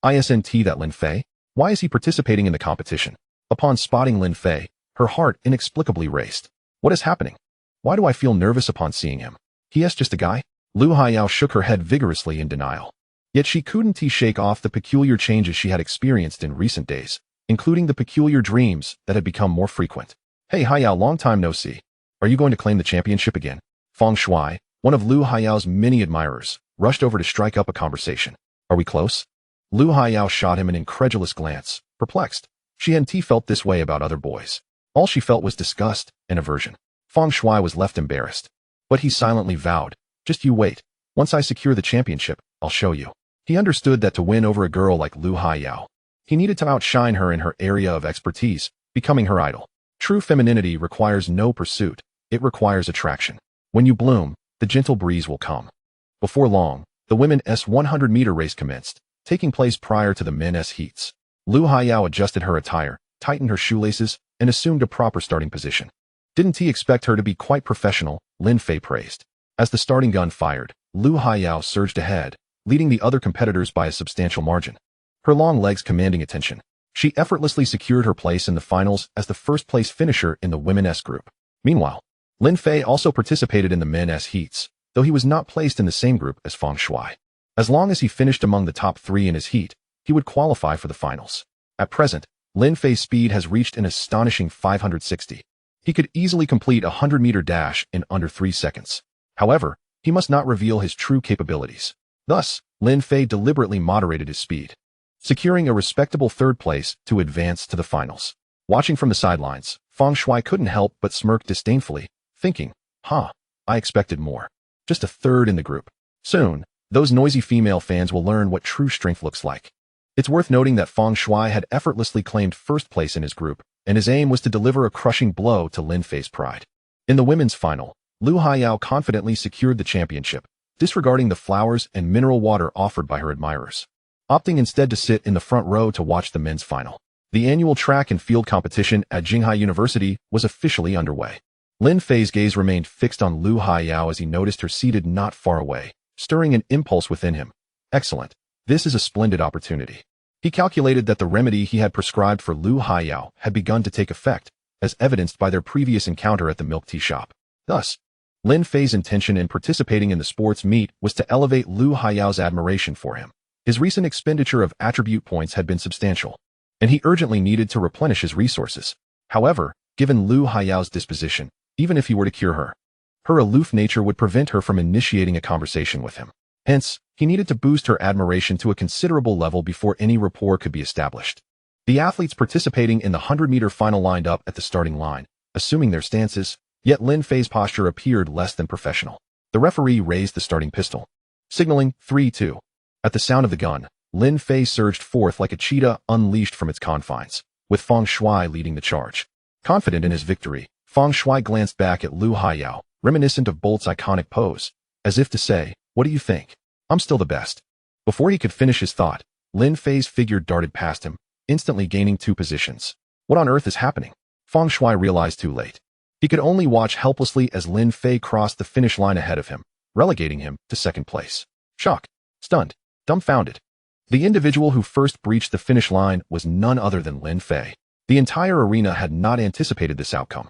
S1: Isn't that Lin Fei? Why is he participating in the competition? Upon spotting Lin Fei, her heart inexplicably raced. What is happening? Why do I feel nervous upon seeing him? He is just a guy? Lu Haiyao shook her head vigorously in denial. Yet she couldn't shake off the peculiar changes she had experienced in recent days, including the peculiar dreams that had become more frequent. Hey Haiyao, long time no see. Are you going to claim the championship again? Feng Shui, one of Lu Haiyao's many admirers, rushed over to strike up a conversation. Are we close? Lu Haiyao shot him an incredulous glance, perplexed. She hadn't felt this way about other boys. All she felt was disgust and aversion. Feng Shui was left embarrassed. But he silently vowed, just you wait. Once I secure the championship, I'll show you. He understood that to win over a girl like Lu Haiyao, he needed to outshine her in her area of expertise, becoming her idol. True femininity requires no pursuit, it requires attraction. When you bloom, the gentle breeze will come. Before long, the women's 100-meter race commenced, taking place prior to the men's heats. Lu Haiyao adjusted her attire, tightened her shoelaces, and assumed a proper starting position. Didn't he expect her to be quite professional? Lin Fei praised. As the starting gun fired, Lu Haiyao surged ahead, leading the other competitors by a substantial margin. Her long legs commanding attention, she effortlessly secured her place in the finals as the first-place finisher in the women's group. Meanwhile, Lin Fei also participated in the men's heats, though he was not placed in the same group as Feng Shui. As long as he finished among the top 3 in his heat, he would qualify for the finals. At present, Lin Fei's speed has reached an astonishing 560. He could easily complete a 100-meter dash in under 3 seconds. However, he must not reveal his true capabilities. Thus, Lin Fei deliberately moderated his speed, securing a respectable 3rd place to advance to the finals. Watching from the sidelines, Feng Shui couldn't help but smirk disdainfully, thinking, I expected more. Just a 3rd in the group. Soon, those noisy female fans will learn what true strength looks like. It's worth noting that Feng Shui had effortlessly claimed 1st place in his group, and his aim was to deliver a crushing blow to Lin Fei's pride. In the women's final, Lu Haiyao confidently secured the championship, disregarding the flowers and mineral water offered by her admirers, opting instead to sit in the front row to watch the men's final. The annual track and field competition at Jinghai University was officially underway. Lin Fei's gaze remained fixed on Lu Haiyao as he noticed her seated not far away, stirring an impulse within him. Excellent. This is a splendid opportunity. He calculated that the remedy he had prescribed for Lu Haiyao had begun to take effect, as evidenced by their previous encounter at the milk tea shop. Thus, Lin Fei's intention in participating in the sports meet was to elevate Lu Haiyao's admiration for him. His recent expenditure of attribute points had been substantial, and he urgently needed to replenish his resources. However, given Lu Haiyao's disposition, even if he were to cure her, her aloof nature would prevent her from initiating a conversation with him. Hence, he needed to boost her admiration to a considerable level before any rapport could be established. The athletes participating in the 100-meter final lined up at the starting line, assuming their stances, yet Lin Fei's posture appeared less than professional. The referee raised the starting pistol, signaling 3-2. At the sound of the gun, Lin Fei surged forth like a cheetah unleashed from its confines, with Feng Shui leading the charge. Confident in his victory, Feng Shui glanced back at Lu Haiyao, reminiscent of Bolt's iconic pose, as if to say, "What do you think? I'm still the best." Before he could finish his thought, Lin Fei's figure darted past him, instantly gaining 2 positions. What on earth is happening? Feng Shui realized too late. He could only watch helplessly as Lin Fei crossed the finish line ahead of him, relegating him to 2nd place. Shocked, stunned, dumbfounded. The individual who first breached the finish line was none other than Lin Fei. The entire arena had not anticipated this outcome.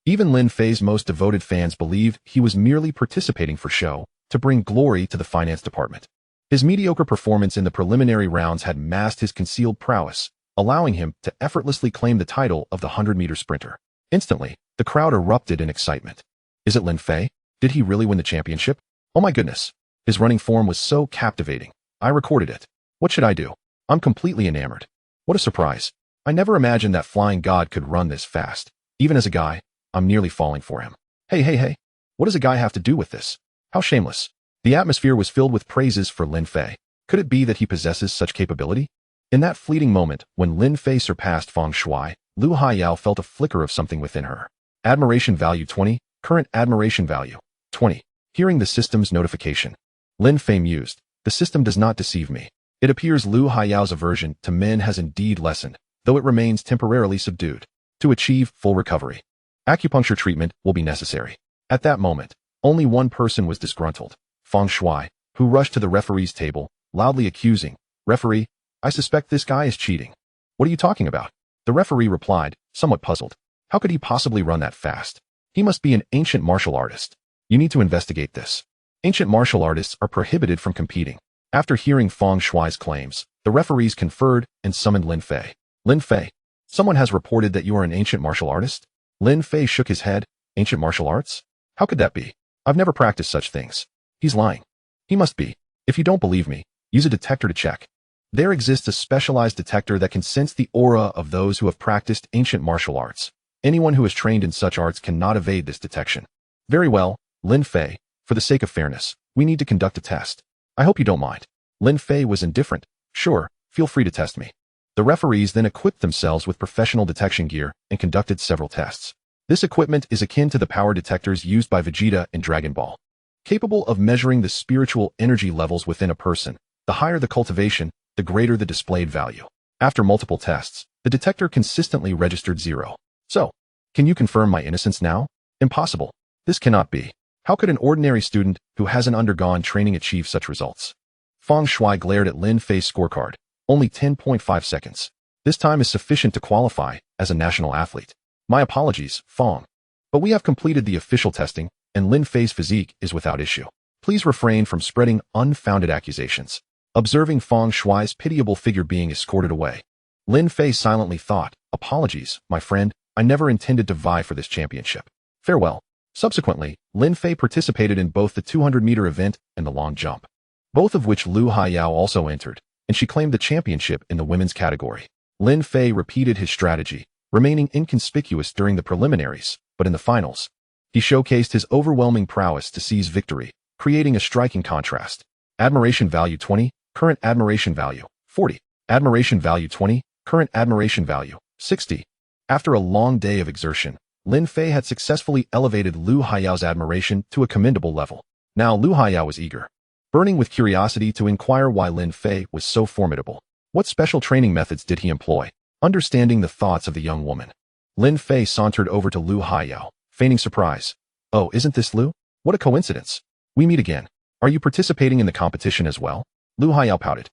S1: Even Lin Fei's most devoted fans believed he was merely participating for show, to bring glory to the finance department. His mediocre performance in the preliminary rounds had masked his concealed prowess, allowing him to effortlessly claim the title of the 100-meter sprinter. Instantly, the crowd erupted in excitement. Is it Lin Fei? Did he really win the championship? Oh my goodness. His running form was so captivating. I recorded it. What should I do? I'm completely enamored. What a surprise. I never imagined that flying god could run this fast. Even as a guy, I'm nearly falling for him. Hey. What does a guy have to do with this? How shameless. The atmosphere was filled with praises for Lin Fei. Could it be that he possesses such capability? In that fleeting moment, when Lin Fei surpassed Feng Shui, Lu Haiyao felt a flicker of something within her. Admiration value 20, current admiration value, 20. Hearing the system's notification. Lin Fei mused, the system does not deceive me. It appears Lu Haiyao's aversion to men has indeed lessened, though it remains temporarily subdued. To achieve full recovery, acupuncture treatment will be necessary. At that moment, only one person was disgruntled, Feng Shui, who rushed to the referee's table, loudly accusing, "Referee, I suspect this guy is cheating." "What are you talking about?" The referee replied, somewhat puzzled. How could he possibly run that fast? He must be an ancient martial artist. You need to investigate this. Ancient martial artists are prohibited from competing. After hearing Feng Shui's claims, the referees conferred and summoned Lin Fei. Lin Fei, someone has reported that you are an ancient martial artist? Lin Fei shook his head. Ancient martial arts? How could that be? I've never practiced such things. He's lying. He must be. If you don't believe me, use a detector to check. There exists a specialized detector that can sense the aura of those who have practiced ancient martial arts. Anyone who is trained in such arts cannot evade this detection. Very well, Lin Fei, for the sake of fairness, we need to conduct a test. I hope you don't mind. Lin Fei was indifferent. Sure, feel free to test me. The referees then equipped themselves with professional detection gear and conducted several tests. This equipment is akin to the power detectors used by Vegeta in Dragon Ball. Capable of measuring the spiritual energy levels within a person, the higher the cultivation, the greater the displayed value. After multiple tests, the detector consistently registered 0. So, can you confirm my innocence now? Impossible. This cannot be. How could an ordinary student who hasn't undergone training achieve such results? Feng Shui glared at Lin Fei's scorecard. Only 10.5 seconds. This time is sufficient to qualify as a national athlete. My apologies, Feng. But we have completed the official testing, and Lin Fei's physique is without issue. Please refrain from spreading unfounded accusations. Observing Feng Shui's pitiable figure being escorted away, Lin Fei silently thought, apologies, my friend, I never intended to vie for this championship. Farewell. Subsequently, Lin Fei participated in both the 200-meter event and the long jump, both of which Lu Haiyao also entered, and she claimed the championship in the women's category. Lin Fei repeated his strategy, remaining inconspicuous during the preliminaries, but in the finals, he showcased his overwhelming prowess to seize victory, creating a striking contrast. Admiration value 20, current admiration value 40. Admiration value 20, current admiration value 60. After a long day of exertion, Lin Fei had successfully elevated Lu Haiyao's admiration to a commendable level. Now Lu Haiyao was eager, burning with curiosity to inquire why Lin Fei was so formidable. What special training methods did he employ? Understanding the thoughts of the young woman, Lin Fei sauntered over to Lu Haiyao, feigning surprise. Oh, isn't this Lu? What a coincidence. We meet again. Are you participating in the competition as well? Lu Haiyao pouted,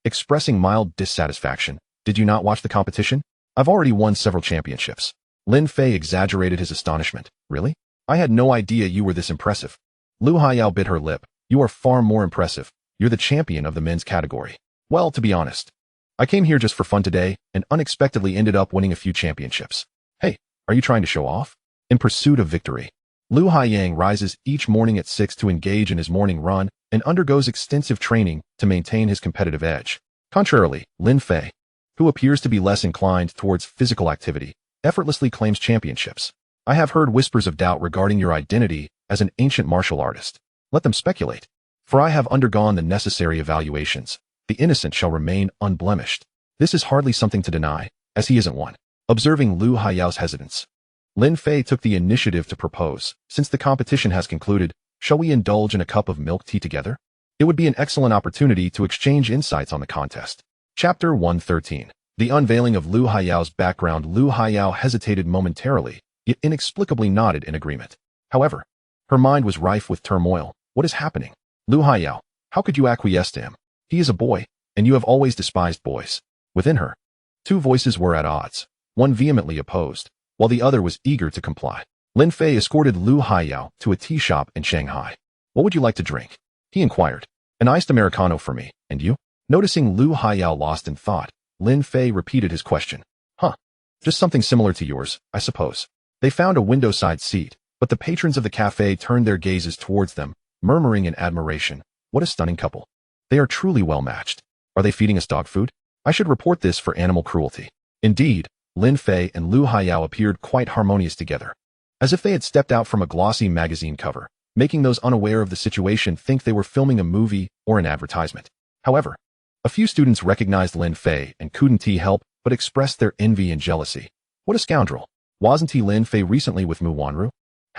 S1: expressing mild dissatisfaction. Did you not watch the competition? I've already won several championships. Lin Fei exaggerated his astonishment. Really? I had no idea you were this impressive. Lu Haiyao bit her lip. You are far more impressive. You're the champion of the men's category. Well, to be honest, I came here just for fun today and unexpectedly ended up winning a few championships. Hey, are you trying to show off? In pursuit of victory, Lu Haiyang rises each morning at 6 to engage in his morning run and undergoes extensive training to maintain his competitive edge. Contrarily, Lin Fei, who appears to be less inclined towards physical activity, effortlessly claims championships. I have heard whispers of doubt regarding your identity as an ancient martial artist. Let them speculate, for I have undergone the necessary evaluations. The innocent shall remain unblemished. This is hardly something to deny, as he isn't one. Observing Lu Haiyao's hesitance, Lin Fei took the initiative to propose. Since the competition has concluded, shall we indulge in a cup of milk tea together? It would be an excellent opportunity to exchange insights on the contest. Chapter 113. The unveiling of Lu Haiyao's background. Lu Haiyao hesitated momentarily, yet inexplicably nodded in agreement. However, her mind was rife with turmoil. What is happening? Lu Haiyao, how could you acquiesce to him? He is a boy, and you have always despised boys. Within her, two voices were at odds. One vehemently opposed, while the other was eager to comply. Lin Fei escorted Lu Haiyao to a tea shop in Shanghai. What would you like to drink? He inquired. An iced Americano for me, and you? Noticing Lu Haiyao lost in thought, Lin Fei repeated his question. Huh. Just something similar to yours, I suppose. They found a window-side seat, but the patrons of the cafe turned their gazes towards them, murmuring in admiration. What a stunning couple. They are truly well-matched. Are they feeding us dog food? I should report this for animal cruelty. Indeed, Lin Fei and Lu Haiyao appeared quite harmonious together, as if they had stepped out from a glossy magazine cover, making those unaware of the situation think they were filming a movie or an advertisement. However, a few students recognized Lin Fei and couldn't help but express their envy and jealousy. What a scoundrel. Wasn't he Lin Fei recently with Mu Wanru?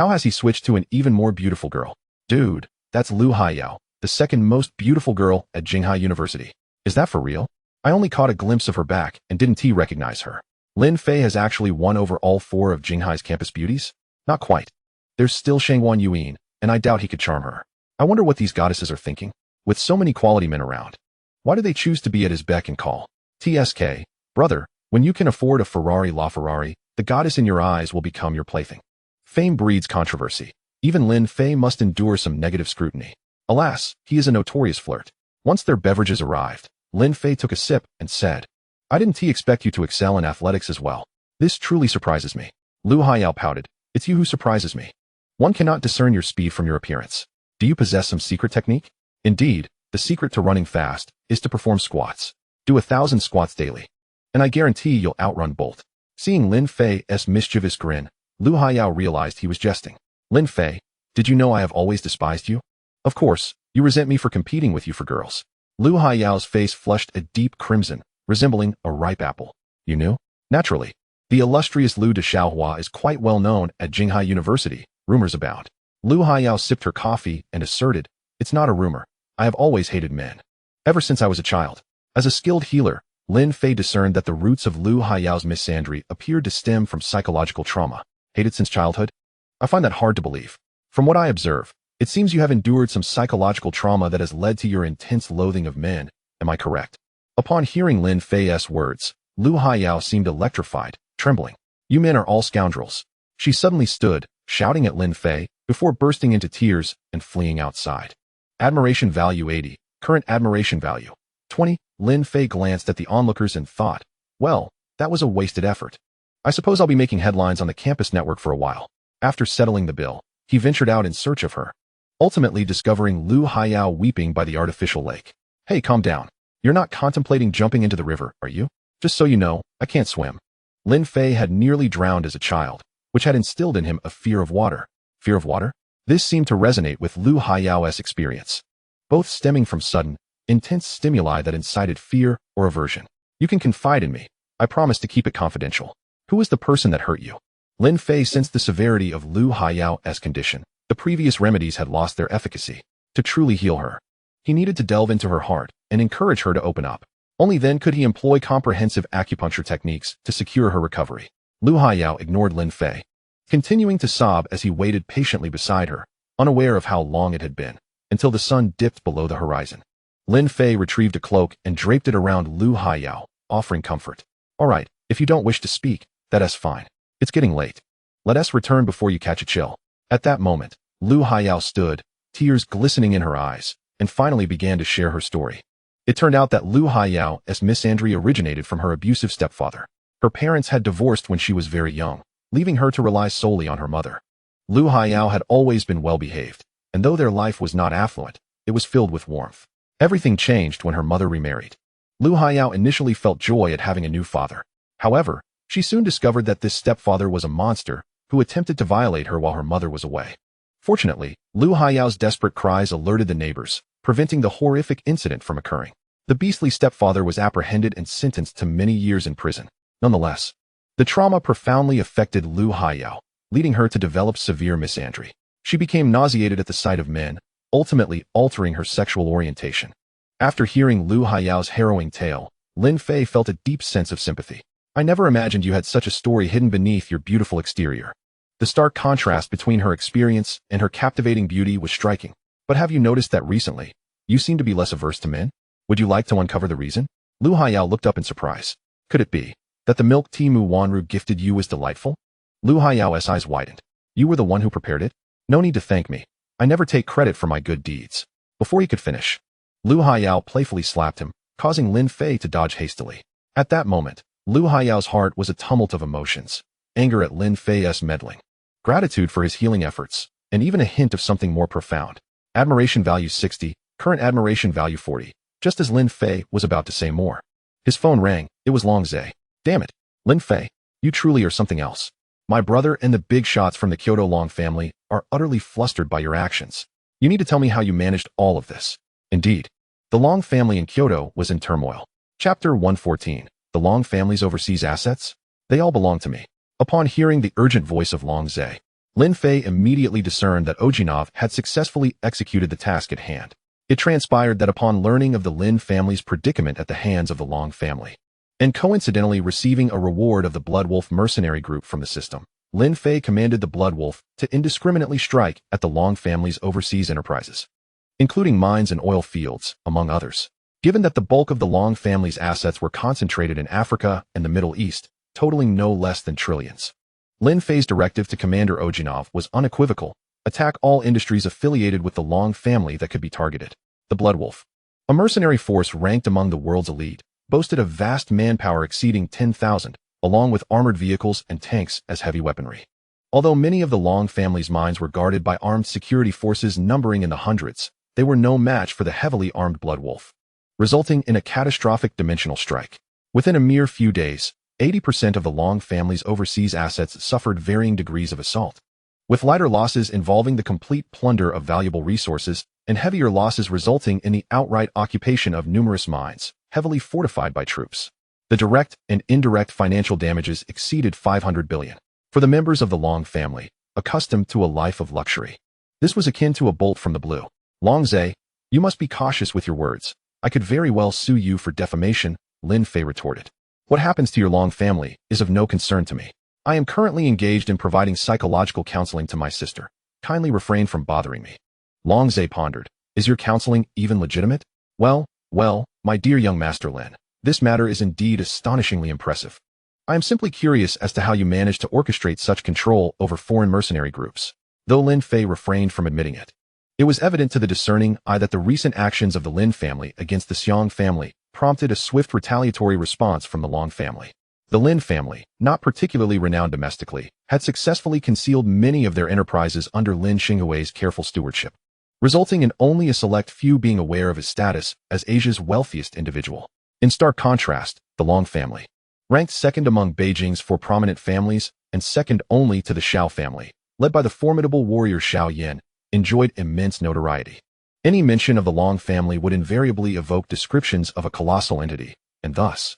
S1: How has he switched to an even more beautiful girl? Dude, that's Lu Haiyao, the second most beautiful girl at Jinghai University. Is that for real? I only caught a glimpse of her back and didn't recognize her. Lin Fei has actually won over all 4 of Jinghai's campus beauties? Not quite. There's still Shangguan Yuan, and I doubt he could charm her. I wonder what these goddesses are thinking. With so many quality men around, why do they choose to be at his beck and call? TSK, brother, when you can afford a Ferrari LaFerrari, the goddess in your eyes will become your plaything. Fame breeds controversy. Even Lin Fei must endure some negative scrutiny. Alas, he is a notorious flirt. Once their beverages arrived, Lin Fei took a sip and said, I didn't expect you to excel in athletics as well. This truly surprises me. Lu Haiyao pouted, it's you who surprises me. One cannot discern your speed from your appearance. Do you possess some secret technique? Indeed, the secret to running fast is to perform squats. Do 1,000 squats daily. And I guarantee you'll outrun Bolt. Seeing Lin Fei's mischievous grin, Lu Haiyao realized he was jesting. Lin Fei, did you know I have always despised you? Of course, you resent me for competing with you for girls. Lu Haiyao's face flushed a deep crimson, resembling a ripe apple. You knew? Naturally. The illustrious Lu de Xiaohua is quite well known at Jinghai University, rumors abound. Lu Haiyao sipped her coffee and asserted, it's not a rumor. I have always hated men. Ever since I was a child. As a skilled healer, Lin Fei discerned that the roots of Lu Haiyao's misandry appeared to stem from psychological trauma. Hated since childhood? I find that hard to believe. From what I observe, it seems you have endured some psychological trauma that has led to your intense loathing of men. Am I correct? Upon hearing Lin Fei's words, Lu Haiyao seemed electrified, trembling. You men are all scoundrels. She suddenly stood, shouting at Lin Fei, before bursting into tears and fleeing outside. Admiration value 80, current admiration value 20. Lin Fei glanced at the onlookers and thought, well, that was a wasted effort. I suppose I'll be making headlines on the campus network for a while. After settling the bill, he ventured out in search of her, ultimately discovering Lu Haiyao weeping by the artificial lake. Hey, calm down. You're not contemplating jumping into the river, are you? Just so you know, I can't swim. Lin Fei had nearly drowned as a child, which had instilled in him a fear of water. Fear of water? This seemed to resonate with Lu Haiyao's experience, both stemming from sudden, intense stimuli that incited fear or aversion. You can confide in me. I promise to keep it confidential. Who is the person that hurt you? Lin Fei sensed the severity of Lu Haiyao's condition. The previous remedies had lost their efficacy. To truly heal her, he needed to delve into her heart and encourage her to open up. Only then could he employ comprehensive acupuncture techniques to secure her recovery. Lu Haiyao ignored Lin Fei, continuing to sob as he waited patiently beside her, unaware of how long it had been, until the sun dipped below the horizon. Lin Fei retrieved a cloak and draped it around Lu Haiyao, offering comfort. All right, if you don't wish to speak, that's fine. It's getting late. Let us return before you catch a chill. At that moment, Lu Haiyao stood, tears glistening in her eyes, and finally began to share her story. It turned out that Lu Haiyao's misandry originated from her abusive stepfather. Her parents had divorced when she was very young, leaving her to rely solely on her mother. Lu Haiyao had always been well-behaved, and though their life was not affluent, it was filled with warmth. Everything changed when her mother remarried. Lu Haiyao initially felt joy at having a new father. However, she soon discovered that this stepfather was a monster who attempted to violate her while her mother was away. Fortunately, Lu Haiyao's desperate cries alerted the neighbors, preventing the horrific incident from occurring. The beastly stepfather was apprehended and sentenced to many years in prison. Nonetheless, the trauma profoundly affected Lu Haiyao, leading her to develop severe misandry. She became nauseated at the sight of men, ultimately altering her sexual orientation. After hearing Lu Haiyao's harrowing tale, Lin Fei felt a deep sense of sympathy. I never imagined you had such a story hidden beneath your beautiful exterior. The stark contrast between her experience and her captivating beauty was striking. But have you noticed that recently, you seem to be less averse to men? Would you like to uncover the reason? Lu Haiyao looked up in surprise. Could it be that the milk tea Mu Wanru gifted you was delightful? Lu Haiyao's eyes widened. You were the one who prepared it? No need to thank me. I never take credit for my good deeds. Before he could finish, Lu Haiyao playfully slapped him, causing Lin Fei to dodge hastily. At that moment, Lu Haiyao's heart was a tumult of emotions. Anger at Lin Fei's meddling, gratitude for his healing efforts, and even a hint of something more profound. Admiration value 60, current admiration value 40. Just as Lin Fei was about to say more, his phone rang. It was Long Zhe. Damn it, Lin Fei, you truly are something else. My brother and the big shots from the Kyoto Long family are utterly flustered by your actions. You need to tell me how you managed all of this. Indeed, the Long family in Kyoto was in turmoil. Chapter 114. The Long family's overseas assets? They all belong to me. Upon hearing the urgent voice of Long Zhe, Lin Fei immediately discerned that Ojinov had successfully executed the task at hand. It transpired that upon learning of the Lin family's predicament at the hands of the Long family, and coincidentally receiving a reward of the Blood Wolf mercenary group from the system, Lin Fei commanded the Blood Wolf to indiscriminately strike at the Long family's overseas enterprises, including mines and oil fields, among others. Given that the bulk of the Long family's assets were concentrated in Africa and the Middle East, totaling no less than trillions, Lin Fei's directive to Commander Ojinov was unequivocal: attack all industries affiliated with the Long family that could be targeted. The Blood Wolf, a mercenary force ranked among the world's elite, boasted a vast manpower exceeding 10,000, along with armored vehicles and tanks as heavy weaponry. Although many of the Long family's mines were guarded by armed security forces numbering in the hundreds, they were no match for the heavily armed Blood Wolf, resulting in a catastrophic dimensional strike. Within a mere few days, 80% of the Long family's overseas assets suffered varying degrees of assault, with lighter losses involving the complete plunder of valuable resources and heavier losses resulting in the outright occupation of numerous mines, heavily fortified by troops. The direct and indirect financial damages exceeded 500 billion. For the members of the Long family, accustomed to a life of luxury, this was akin to a bolt from the blue. Long Zhe, you must be cautious with your words. I could very well sue you for defamation, Lin Fei retorted. What happens to your Long family is of no concern to me. I am currently engaged in providing psychological counseling to my sister. Kindly refrain from bothering me. Long Zhe pondered. Is your counseling even legitimate? Well, my dear young Master Lin, this matter is indeed astonishingly impressive. I am simply curious as to how you managed to orchestrate such control over foreign mercenary groups. Though Lin Fei refrained from admitting it, it was evident to the discerning eye that the recent actions of the Lin family against the Xiong family prompted a swift retaliatory response from the Long family. The Lin family, not particularly renowned domestically, had successfully concealed many of their enterprises under Lin Xinghui's careful stewardship, resulting in only a select few being aware of his status as Asia's wealthiest individual. In stark contrast, the Long family, ranked second among Beijing's four prominent families and second only to the Xiao family, led by the formidable warrior Xiao Yin, enjoyed immense notoriety. Any mention of the Long family would invariably evoke descriptions of a colossal entity, and thus,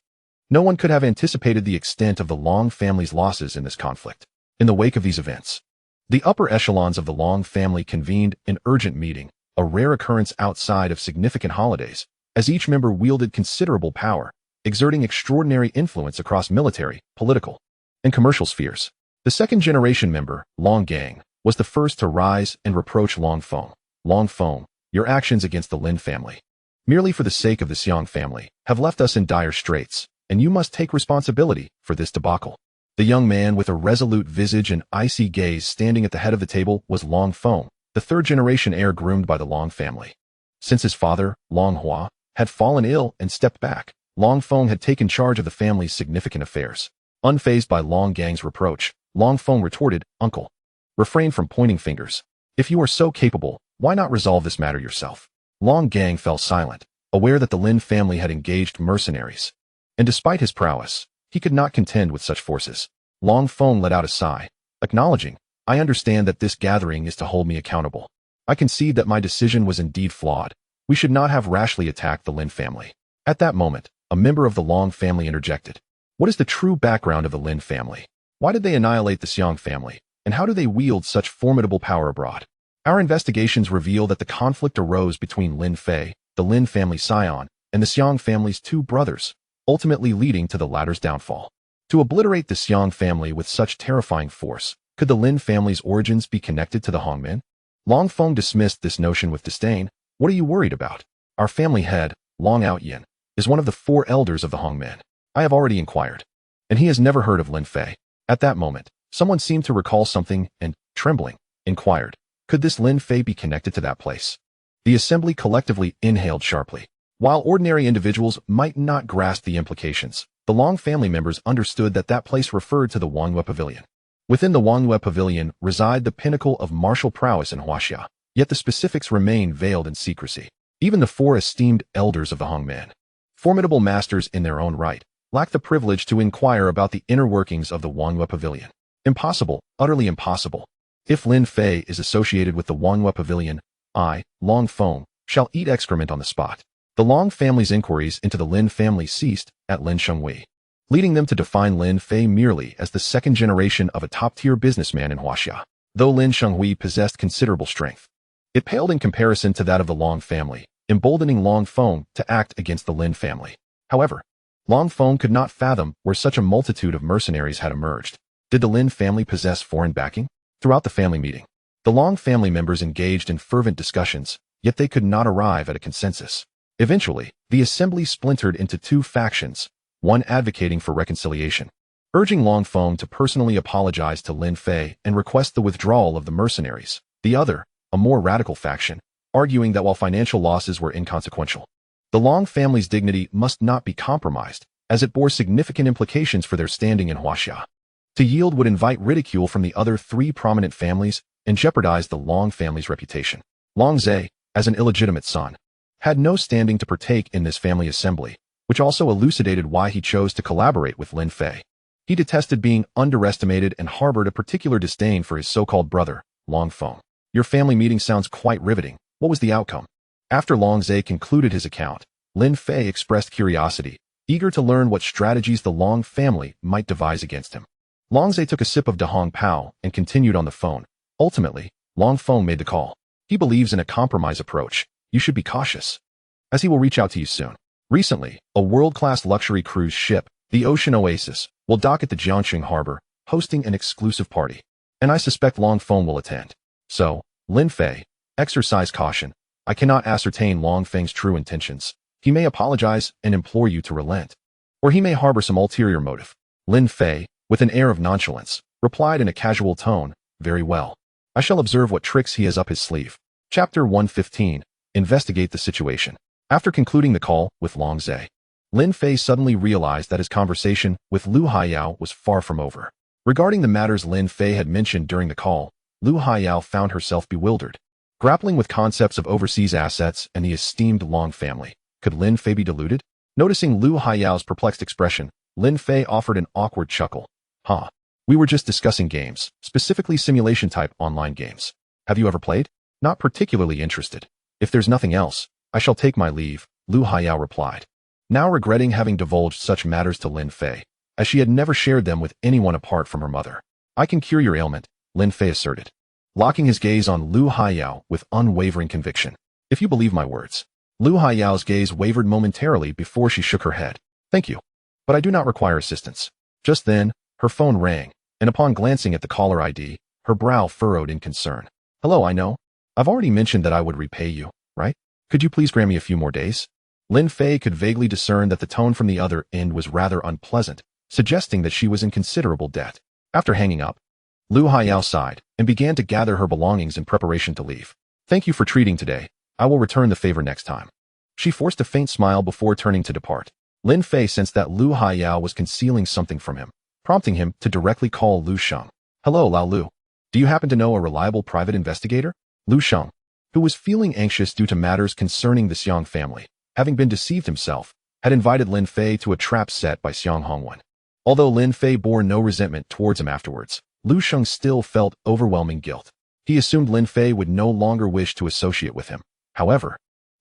S1: no one could have anticipated the extent of the Long family's losses in this conflict. In the wake of these events, the upper echelons of the Long family convened an urgent meeting, a rare occurrence outside of significant holidays, as each member wielded considerable power, exerting extraordinary influence across military, political, and commercial spheres. The second-generation member, Long Gang, was the first to rise and reproach Long Feng. Long Feng, your actions against the Lin family, merely for the sake of the Xiong family, have left us in dire straits, and you must take responsibility for this debacle. The young man with a resolute visage and icy gaze standing at the head of the table was Long Feng, the third-generation heir groomed by the Long family. Since his father, Long Hua, had fallen ill and stepped back, Long Feng had taken charge of the family's significant affairs. Unfazed by Long Gang's reproach, Long Feng retorted, Uncle, refrain from pointing fingers. If you are so capable, why not resolve this matter yourself? Long Gang fell silent, aware that the Lin family had engaged mercenaries. And despite his prowess, he could not contend with such forces. Long Feng let out a sigh, acknowledging, I understand that this gathering is to hold me accountable. I concede that my decision was indeed flawed. We should not have rashly attacked the Lin family. At that moment, a member of the Long family interjected. What is the true background of the Lin family? Why did they annihilate the Xiong family? And how do they wield such formidable power abroad? Our investigations reveal that the conflict arose between Lin Fei, the Lin family scion, and the Xiong family's two brothers, ultimately leading to the latter's downfall. To obliterate the Xiong family with such terrifying force, could the Lin family's origins be connected to the Hongmen? Long Feng dismissed this notion with disdain. What are you worried about? Our family head, Long Outyin, is one of the 4 elders of the Hongmen. I have already inquired, and he has never heard of Lin Fei. At that moment, someone seemed to recall something and, trembling, inquired, could this Lin Fei be connected to that place? The assembly collectively inhaled sharply. While ordinary individuals might not grasp the implications, the Long family members understood that that place referred to the Wangyue Pavilion. Within the Wangyue Pavilion reside the pinnacle of martial prowess in Huaxia, yet the specifics remain veiled in secrecy. Even the 4 esteemed elders of the Hongmen, formidable masters in their own right, lack the privilege to inquire about the inner workings of the Wangyue Pavilion. Impossible, utterly impossible. If Lin Fei is associated with the Wangyue Pavilion, I, Long Feng, shall eat excrement on the spot. The Long family's inquiries into the Lin family ceased at Lin Xinghui, leading them to define Lin Fei merely as the second generation of a top-tier businessman in Huaxia. though Lin Shenghui possessed considerable strength. It paled in comparison to that of the Long family, emboldening Long Feng to act against the Lin family. However, Long Feng could not fathom where such a multitude of mercenaries had emerged. Did the Lin family possess foreign backing? Throughout the family meeting, the Long family members engaged in fervent discussions, yet they could not arrive at a consensus. Eventually, the assembly splintered into two factions, one advocating for reconciliation, urging Long Feng to personally apologize to Lin Fei and request the withdrawal of the mercenaries. The other, a more radical faction, arguing that while financial losses were inconsequential, the Long family's dignity must not be compromised, as it bore significant implications for their standing in Huaxia. To yield would invite ridicule from the other three prominent families and jeopardize the Long family's reputation. Long Zhe, as an illegitimate son, had no standing to partake in this family assembly, which also elucidated why he chose to collaborate with Lin Fei. He detested being underestimated and harbored a particular disdain for his so-called brother, Long Feng. Your family meeting sounds quite riveting. What was the outcome? After Long Zhe concluded his account, Lin Fei expressed curiosity, eager to learn what strategies the Long family might devise against him. Long Zhe took a sip of Dahong Pao and continued on the phone. Ultimately, Long Feng made the call. He believes in a compromise approach. You should be cautious, as he will reach out to you soon. Recently, a world-class luxury cruise ship, the Ocean Oasis, will dock at the Jiangxing harbor, hosting an exclusive party. And I suspect Long Feng will attend. So, Lin Fei, exercise caution. I cannot ascertain Long Feng's true intentions. He may apologize and implore you to relent, or he may harbor some ulterior motive. Lin Fei, with an air of nonchalance, replied in a casual tone, very well. I shall observe what tricks he has up his sleeve. Chapter 115. Investigate the situation. After concluding the call with Long Zhe, Lin Fei suddenly realized that his conversation with Lu Haiyao was far from over. Regarding the matters Lin Fei had mentioned during the call, Lu Haiyao found herself bewildered, grappling with concepts of overseas assets and the esteemed Long family. Could Lin Fei be deluded? Noticing Lu Haiyao's perplexed expression, Lin Fei offered an awkward chuckle. We were just discussing games, specifically simulation-type online games. Have you ever played? Not particularly interested. If there's nothing else, I shall take my leave, Lu Haiyao replied, now regretting having divulged such matters to Lin Fei, as she had never shared them with anyone apart from her mother. I can cure your ailment, Lin Fei asserted, locking his gaze on Lu Haiyao with unwavering conviction. If you believe my words. Lu Haiyao's gaze wavered momentarily before she shook her head. Thank you, but I do not require assistance. Just then, her phone rang, and upon glancing at the caller ID, her brow furrowed in concern. Hello, I know. I've already mentioned that I would repay you, right? Could you please grant me a few more days? Lin Fei could vaguely discern that the tone from the other end was rather unpleasant, suggesting that she was in considerable debt. After hanging up, Lu Haiyao sighed and began to gather her belongings in preparation to leave. Thank you for treating today. I will return the favor next time. She forced a faint smile before turning to depart. Lin Fei sensed that Lu Haiyao was concealing something from him, prompting him to directly call Lu Sheng. Hello, Lao Lu. Do you happen to know a reliable private investigator? Lu Sheng, who was feeling anxious due to matters concerning the Xiang family, having been deceived himself, had invited Lin Fei to a trap set by Xiang Hongwen. Although Lin Fei bore no resentment towards him afterwards, Lu Sheng still felt overwhelming guilt. He assumed Lin Fei would no longer wish to associate with him. However,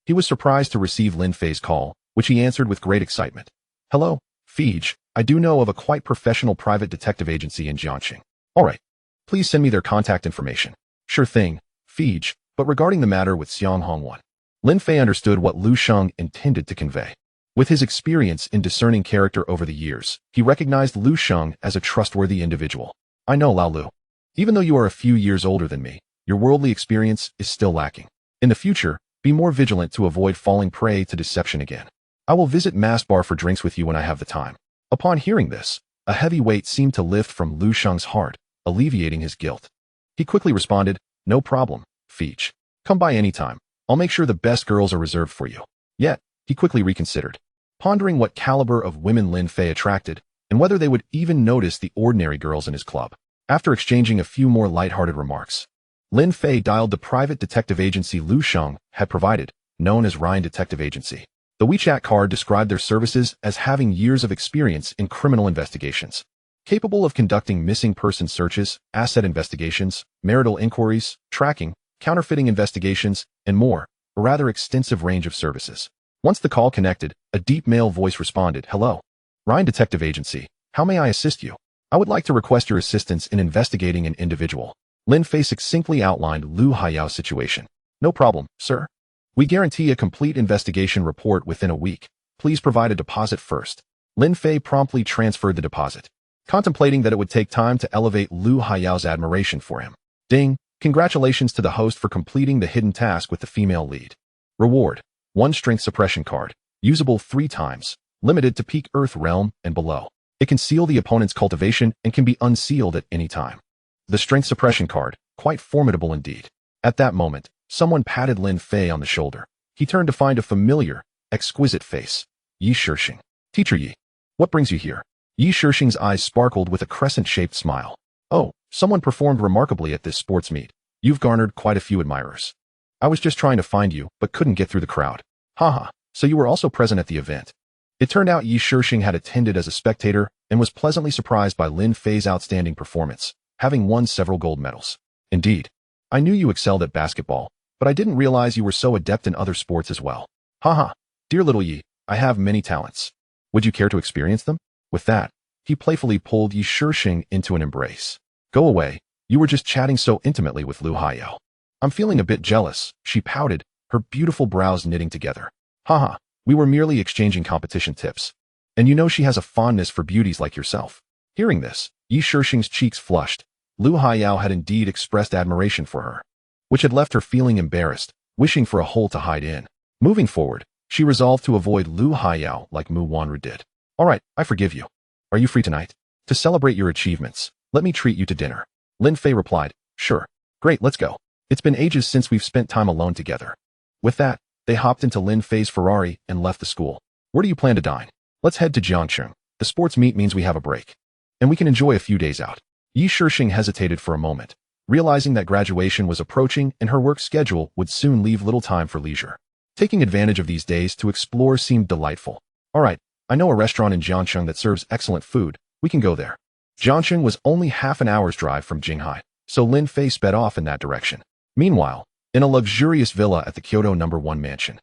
S1: he was surprised to receive Lin Fei's call, which he answered with great excitement. Hello, Fij. I do know of a quite professional private detective agency in Jiangxing. All right. Please send me their contact information. Sure thing, Fij, but regarding the matter with Xiang Hongwen. Lin Fei understood what Lu Sheng intended to convey. With his experience in discerning character over the years, he recognized Lu Sheng as a trustworthy individual. I know, Lao Lu. Even though you are a few years older than me, your worldly experience is still lacking. In the future, be more vigilant to avoid falling prey to deception again. I will visit Mass Bar for drinks with you when I have the time. Upon hearing this, a heavy weight seemed to lift from Lu Sheng's heart, alleviating his guilt. He quickly responded, no problem, Fij. Come by any time. I'll make sure the best girls are reserved for you. Yet, he quickly reconsidered, pondering what caliber of women Lin Fei attracted and whether they would even notice the ordinary girls in his club. After exchanging a few more lighthearted remarks, Lin Fei dialed the private detective agency Lu Sheng had provided, known as Ryan Detective Agency. The WeChat card described their services as having years of experience in criminal investigations, capable of conducting missing person searches, asset investigations, marital inquiries, tracking, counterfeiting investigations, and more, a rather extensive range of services. Once the call connected, a deep male voice responded, Hello. Ryan Detective Agency, how may I assist you? I would like to request your assistance in investigating an individual. Lin Fei succinctly outlined Lu Haiyao's situation. No problem, sir. We guarantee a complete investigation report within a week. Please provide a deposit first. Lin Fei promptly transferred the deposit, contemplating that it would take time to elevate Lu Haiyao's admiration for him. Ding! Congratulations to the host for completing the hidden task with the female lead. Reward: 1 strength suppression card, usable 3 times, limited to peak Earth realm and below. It can seal the opponent's cultivation and can be unsealed at any time. The strength suppression card, quite formidable indeed. At that moment, someone patted Lin Fei on the shoulder. He turned to find a familiar, exquisite face. Yi Shixing. Teacher Yi. What brings you here? Yi Shixing's eyes sparkled with a crescent-shaped smile. Oh, someone performed remarkably at this sports meet. You've garnered quite a few admirers. I was just trying to find you, but couldn't get through the crowd. Haha, so you were also present at the event. It turned out Yi Shixing had attended as a spectator and was pleasantly surprised by Lin Fei's outstanding performance, having won several gold medals. Indeed, I knew you excelled at basketball, but I didn't realize you were so adept in other sports as well. Haha, dear little Yi, I have many talents. Would you care to experience them? With that, he playfully pulled Yi Shixing into an embrace. Go away, you were just chatting so intimately with Lu Haiyao. I'm feeling a bit jealous, she pouted, her beautiful brows knitting together. Haha, we were merely exchanging competition tips. And you know she has a fondness for beauties like yourself. Hearing this, Yi Shixing's cheeks flushed. Lu Haiyao had indeed expressed admiration for her, which had left her feeling embarrassed, wishing for a hole to hide in. Moving forward, she resolved to avoid Lu Haiyao like Mu Wanru did. Alright, I forgive you. Are you free tonight? To celebrate your achievements, let me treat you to dinner. Lin Fei replied, sure. Great, let's go. It's been ages since we've spent time alone together. With that, they hopped into Lin Fei's Ferrari and left the school. Where do you plan to dine? Let's head to Jiangcheng. The sports meet means we have a break. And we can enjoy a few days out. Yi Shixing hesitated for a moment, realizing that graduation was approaching and her work schedule would soon leave little time for leisure. Taking advantage of these days to explore seemed delightful. Alright, I know a restaurant in Jiangcheng that serves excellent food. We can go there. Jiangcheng was only half an hour's drive from Jinghai, so Lin Fei sped off in that direction. Meanwhile, in a luxurious villa at the Kyoto No. 1 mansion,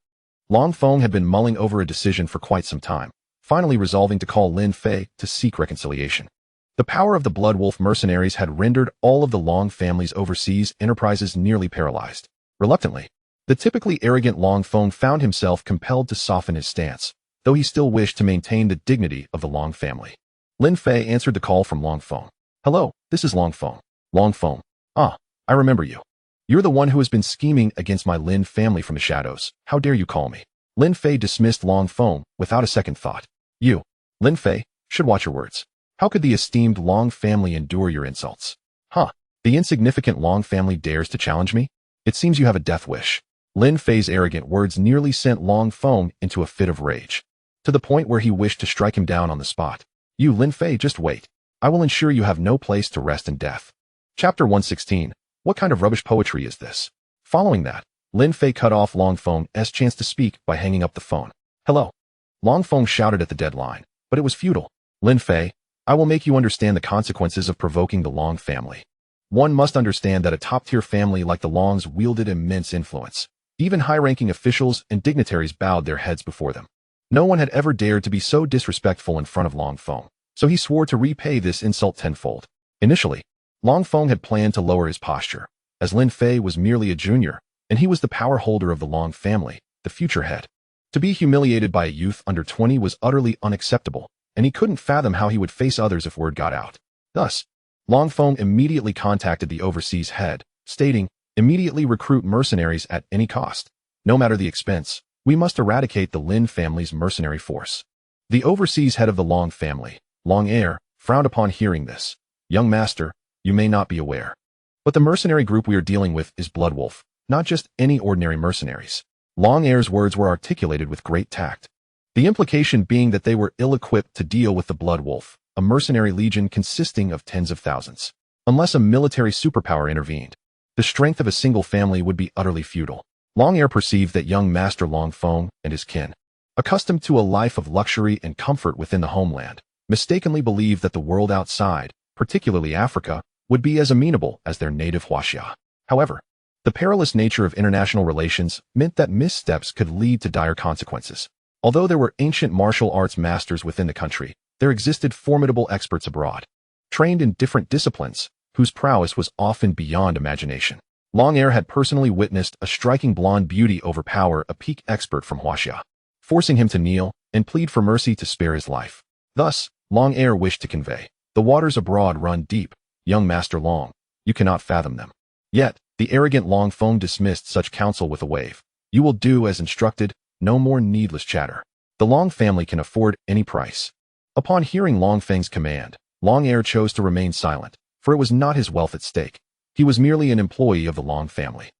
S1: Long Feng had been mulling over a decision for quite some time, finally resolving to call Lin Fei to seek reconciliation. The power of the Blood Wolf mercenaries had rendered all of the Long family's overseas enterprises nearly paralyzed. Reluctantly, the typically arrogant Long Feng found himself compelled to soften his stance, though he still wished to maintain the dignity of the Long family. Lin Fei answered the call from Long Feng. Hello, this is Long Feng. Long Feng. Ah, I remember you. You're the one who has been scheming against my Lin family from the shadows. How dare you call me? Lin Fei dismissed Long Feng without a second thought. You, Lin Fei, should watch your words. How could the esteemed Long family endure your insults? Huh, the insignificant Long family dares to challenge me? It seems you have a death wish. Lin Fei's arrogant words nearly sent Long Feng into a fit of rage, to the point where he wished to strike him down on the spot. You, Lin Fei, just wait. I will ensure you have no place to rest in death. Chapter 116. What kind of rubbish poetry is this? Following that, Lin Fei cut off Long Feng's chance to speak by hanging up the phone. Hello. Long Feng shouted at the dead line, but it was futile. Lin Fei, I will make you understand the consequences of provoking the Long family. One must understand that a top-tier family like the Longs wielded immense influence. Even high-ranking officials and dignitaries bowed their heads before them. No one had ever dared to be so disrespectful in front of Long Feng, so he swore to repay this insult tenfold. Initially, Long Feng had planned to lower his posture, as Lin Fei was merely a junior, and he was the power holder of the Long family, the future head. To be humiliated by a youth under 20 was utterly unacceptable, and he couldn't fathom how he would face others if word got out. Thus, Long Feng immediately contacted the overseas head, stating, immediately recruit mercenaries at any cost. No matter the expense, we must eradicate the Lin family's mercenary force. The overseas head of the Long family, Long Heir, frowned upon hearing this. Young master, you may not be aware, but the mercenary group we are dealing with is Blood Wolf, not just any ordinary mercenaries. Long Heir's words were articulated with great tact, the implication being that they were ill-equipped to deal with the Blood Wolf, a mercenary legion consisting of tens of thousands. Unless a military superpower intervened, the strength of a single family would be utterly futile. Long Heir perceived that young Master Long Feng and his kin, accustomed to a life of luxury and comfort within the homeland, mistakenly believed that the world outside, particularly Africa, would be as amenable as their native Huaxia. However, the perilous nature of international relations meant that missteps could lead to dire consequences. Although there were ancient martial arts masters within the country, there existed formidable experts abroad, trained in different disciplines, whose prowess was often beyond imagination. Long Heir had personally witnessed a striking blonde beauty overpower a peak expert from Huaxia, forcing him to kneel and plead for mercy to spare his life. Thus, Long Heir wished to convey, "The waters abroad run deep, young Master Long, you cannot fathom them." Yet, the arrogant Long Feng dismissed such counsel with a wave. "You will do as instructed, no more needless chatter. The Long family can afford any price." Upon hearing Long Feng's command, Long Heir chose to remain silent, for it was not his wealth at stake. He was merely an employee of the Long family.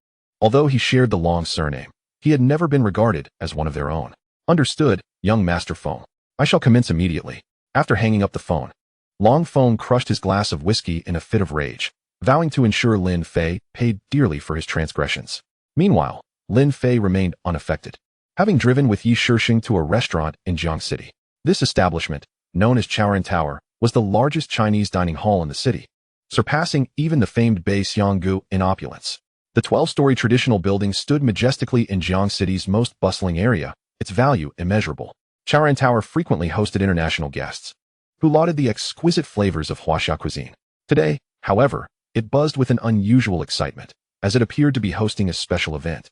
S1: Although he shared the Long surname, he had never been regarded as one of their own. "Understood, young Master Feng. I shall commence immediately." After hanging up the phone, Long Feng crushed his glass of whiskey in a fit of rage, vowing to ensure Lin Fei paid dearly for his transgressions. Meanwhile, Lin Fei remained unaffected, having driven with Yi Shisheng to a restaurant in Jiang City. This establishment, known as Chaoran Tower, was the largest Chinese dining hall in the city, surpassing even the famed Bei Xianggu in opulence. The 12-story traditional building stood majestically in Jiang City's most bustling area, its value immeasurable. Chaoran Tower frequently hosted international guests, who lauded the exquisite flavors of Huaxia cuisine. Today, however, it buzzed with an unusual excitement, as it appeared to be hosting a special event.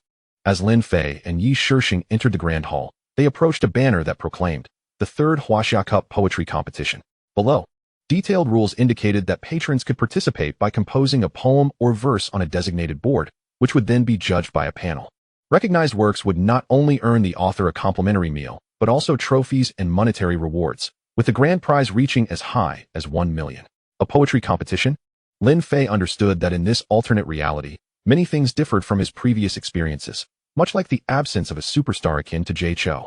S1: As Lin Fei and Yi Shisheng entered the grand hall, they approached a banner that proclaimed, "The third Huaxia Cup Poetry Competition." Below, detailed rules indicated that patrons could participate by composing a poem or verse on a designated board, which would then be judged by a panel. Recognized works would not only earn the author a complimentary meal, but also trophies and monetary rewards, with the grand prize reaching as high as 1 million. A poetry competition? Lin Fei understood that in this alternate reality, many things differed from his previous experiences, much like the absence of a superstar akin to Jay Chou,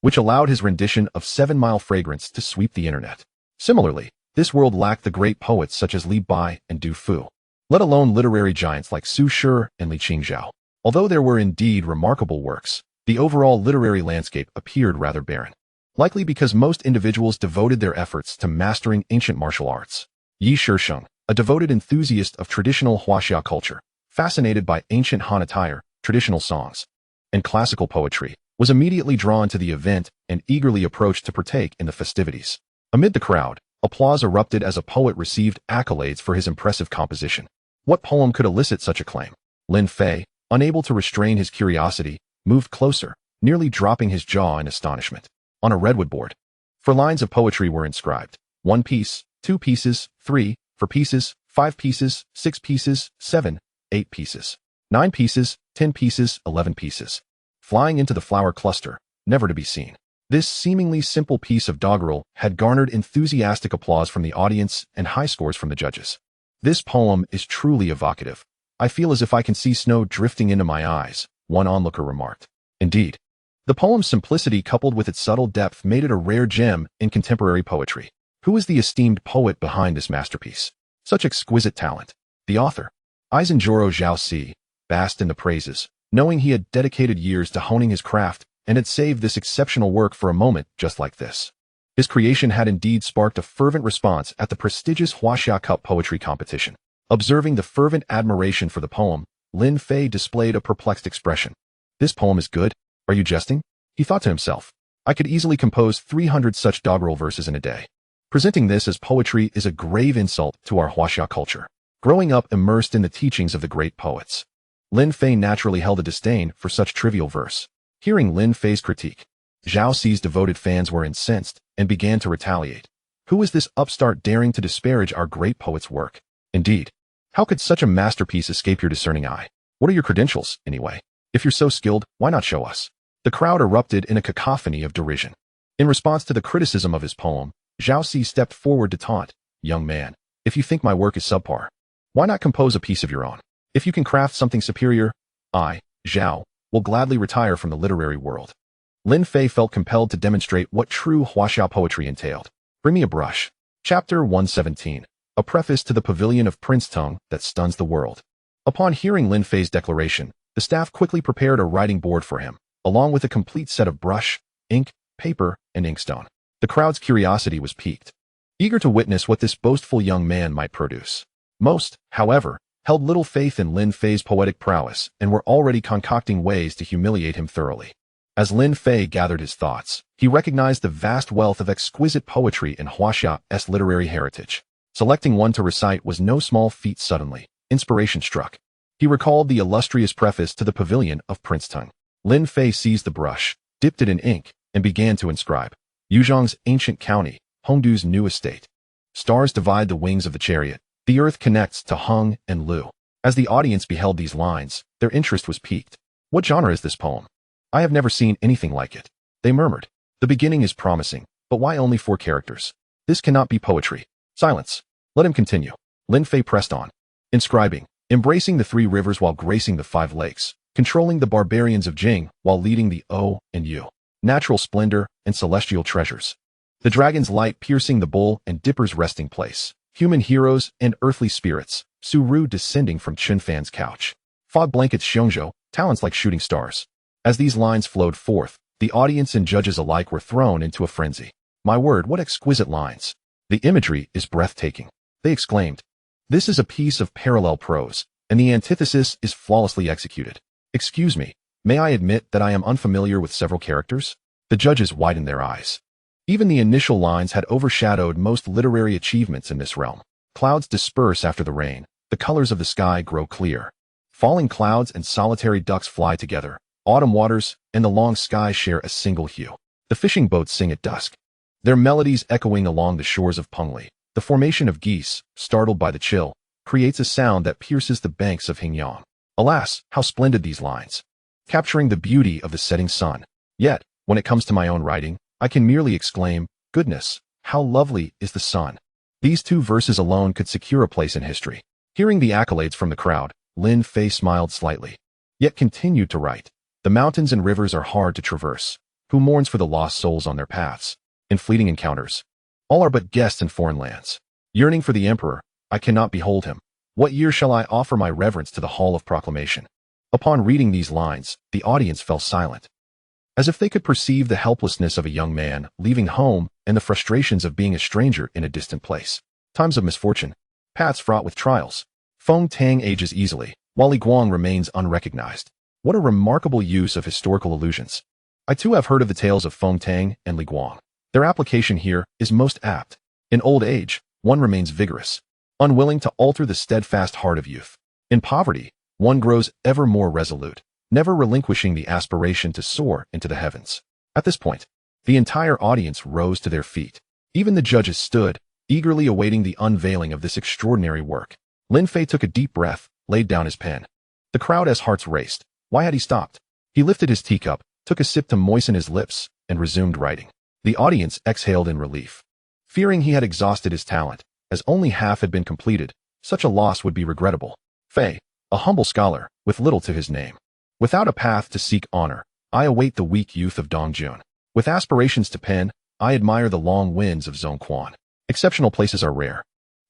S1: which allowed his rendition of 7 Mile Fragrance to sweep the internet. Similarly, this world lacked the great poets such as Li Bai and Du Fu, let alone literary giants like Su Shi and Li Qingzhao. Although there were indeed remarkable works, the overall literary landscape appeared rather barren, likely because most individuals devoted their efforts to mastering ancient martial arts. Yi Shisheng, a devoted enthusiast of traditional Huaxia culture, fascinated by ancient Han attire, traditional songs, and classical poetry, was immediately drawn to the event and eagerly approached to partake in the festivities. Amid the crowd, applause erupted as a poet received accolades for his impressive composition. What poem could elicit such acclaim? Lin Fei, unable to restrain his curiosity, moved closer, nearly dropping his jaw in astonishment. On a redwood board, 4 lines of poetry were inscribed: 1 piece, 2 pieces, 3, 4 pieces, 5 pieces, 6 pieces, 7, 8 pieces, 9 pieces, 10 pieces, 11 pieces. Flying into the flower cluster, never to be seen. This seemingly simple piece of doggerel had garnered enthusiastic applause from the audience and high scores from the judges. "This poem is truly evocative. I feel as if I can see snow drifting into my eyes," one onlooker remarked. Indeed, the poem's simplicity coupled with its subtle depth made it a rare gem in contemporary poetry. Who is the esteemed poet behind this masterpiece? Such exquisite talent. The author, Eisenjoro Zhao, basked in the praises, knowing he had dedicated years to honing his craft and had saved this exceptional work for a moment just like this. His creation had indeed sparked a fervent response at the prestigious Huaxia Cup Poetry Competition. Observing the fervent admiration for the poem, Lin Fei displayed a perplexed expression. "This poem is good? Are you jesting?" he thought to himself. "I could easily compose 300 such doggerel verses in a day." Presenting this as poetry is a grave insult to our Huaxia culture. Growing up immersed in the teachings of the great poets, Lin Fei naturally held a disdain for such trivial verse. Hearing Lin Fei's critique, Zhao Ci's devoted fans were incensed and began to retaliate. Who is this upstart daring to disparage our great poet's work? Indeed, how could such a masterpiece escape your discerning eye? What are your credentials, anyway? If you're so skilled, why not show us? The crowd erupted in a cacophony of derision. In response to the criticism of his poem, Zhao Ci stepped forward to taunt, "Young man, if you think my work is subpar, why not compose a piece of your own? If you can craft something superior, I, Zhao, will gladly retire from the literary world." Lin Fei felt compelled to demonstrate what true Huaxia poetry entailed. Bring me a brush. Chapter 117. A Preface to the Pavilion of Prince Tung that stuns the world. Upon hearing Lin Fei's declaration, the staff quickly prepared a writing board for him, along with a complete set of brush, ink, paper, and inkstone. The crowd's curiosity was piqued, eager to witness what this boastful young man might produce. Most, however, held little faith in Lin Fei's poetic prowess and were already concocting ways to humiliate him thoroughly. As Lin Fei gathered his thoughts, he recognized the vast wealth of exquisite poetry in Huaxia's literary heritage. Selecting one to recite was no small feat. Suddenly, inspiration struck. He recalled the illustrious preface to the Pavilion of Princeton. Lin Fei seized the brush, dipped it in ink, and began to inscribe. Yuzhong's ancient county, Hongdu's new estate. Stars divide the wings of the chariot. The earth connects to Hung and Lu. As the audience beheld these lines, their interest was piqued. What genre is this poem? I have never seen anything like it. They murmured. The beginning is promising, but why only 4 characters? This cannot be poetry. Silence. Let him continue. Lin Fei pressed on. Inscribing, embracing the 3 rivers while gracing the 5 lakes, controlling the barbarians of Jing while leading the O and U. Natural splendor and celestial treasures. The dragon's light piercing the bull and dipper's resting place. Human heroes and earthly spirits. Su Ru descending from Chen Fan's couch. Fog blankets Xiongzhou, talents like shooting stars. As these lines flowed forth, the audience and judges alike were thrown into a frenzy. My word, what exquisite lines. The imagery is breathtaking. They exclaimed. This is a piece of parallel prose, and the antithesis is flawlessly executed. Excuse me, may I admit that I am unfamiliar with several characters? The judges widened their eyes. Even the initial lines had overshadowed most literary achievements in this realm. Clouds disperse after the rain. The colors of the sky grow clear. Falling clouds and solitary ducks fly together. Autumn waters and the long sky share a single hue. The fishing boats sing at dusk, their melodies echoing along the shores of Pengli. The formation of geese, startled by the chill, creates a sound that pierces the banks of Hingyang. Alas, how splendid these lines, capturing the beauty of the setting sun. Yet, when it comes to my own writing, I can merely exclaim, goodness, how lovely is the sun. These 2 verses alone could secure a place in history. Hearing the accolades from the crowd, Lin Fei smiled slightly, yet continued to write. The mountains and rivers are hard to traverse. Who mourns for the lost souls on their paths? In fleeting encounters. All are but guests in foreign lands. Yearning for the emperor, I cannot behold him. What year shall I offer my reverence to the hall of proclamation? Upon reading these lines, the audience fell silent, as if they could perceive the helplessness of a young man leaving home and the frustrations of being a stranger in a distant place. Times of misfortune. Paths fraught with trials. Feng Tang ages easily, while Li Guang remains unrecognized. What a remarkable use of historical allusions. I too have heard of the tales of Feng Tang and Li Guang. Their application here is most apt. In old age, one remains vigorous, unwilling to alter the steadfast heart of youth. In poverty, one grows ever more resolute, never relinquishing the aspiration to soar into the heavens. At this point, the entire audience rose to their feet. Even the judges stood, eagerly awaiting the unveiling of this extraordinary work. Lin Fei took a deep breath, laid down his pen. The crowd's hearts raced. Why had he stopped? He lifted his teacup, took a sip to moisten his lips, and resumed writing. The audience exhaled in relief. Fearing he had exhausted his talent, as only half had been completed, such a loss would be regrettable. Fei, a humble scholar, with little to his name. Without a path to seek honor, I await the weak youth of Dongjun. With aspirations to pen, I admire the long winds of Zhongquan. Exceptional places are rare.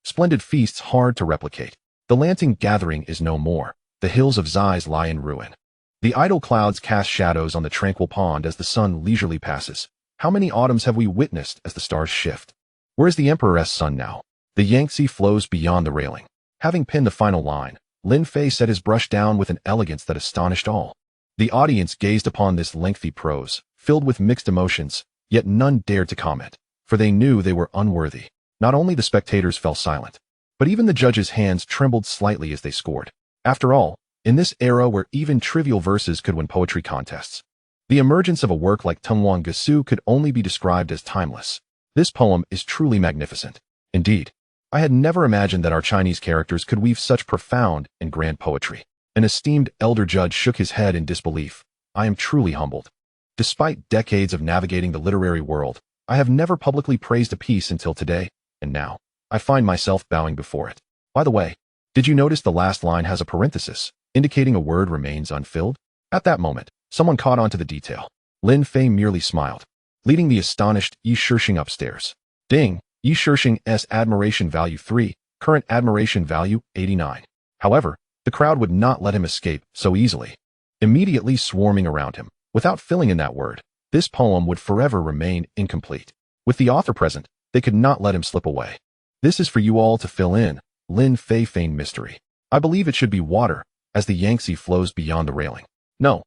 S1: Splendid feasts hard to replicate. The Lanting gathering is no more. The hills of Zais lie in ruin. The idle clouds cast shadows on the tranquil pond as the sun leisurely passes. How many autumns have we witnessed as the stars shift? Where is the Emperor's son now? The Yangtze flows beyond the railing. Having penned the final line, Lin Fei set his brush down with an elegance that astonished all. The audience gazed upon this lengthy prose, filled with mixed emotions, yet none dared to comment, for they knew they were unworthy. Not only the spectators fell silent, but even the judges' hands trembled slightly as they scored. After all, in this era where even trivial verses could win poetry contests, the emergence of a work like Tenghuang Gesu could only be described as timeless. This poem is truly magnificent. Indeed, I had never imagined that our Chinese characters could weave such profound and grand poetry. An esteemed elder judge shook his head in disbelief. I am truly humbled. Despite decades of navigating the literary world, I have never publicly praised a piece until today, and now, I find myself bowing before it. By the way, did you notice the last line has a parenthesis, indicating a word remains unfilled? At that moment, someone caught on to the detail. Lin Fei merely smiled, leading the astonished Yi Shishing upstairs. Ding, Yi Shishing's admiration value 3, current admiration value 89. However, the crowd would not let him escape so easily, immediately swarming around him. Without filling in that word, this poem would forever remain incomplete. With the author present, they could not let him slip away. This is for you all to fill in. Lin Fei feigned mystery. I believe it should be water, as the Yangtze flows beyond the railing. No,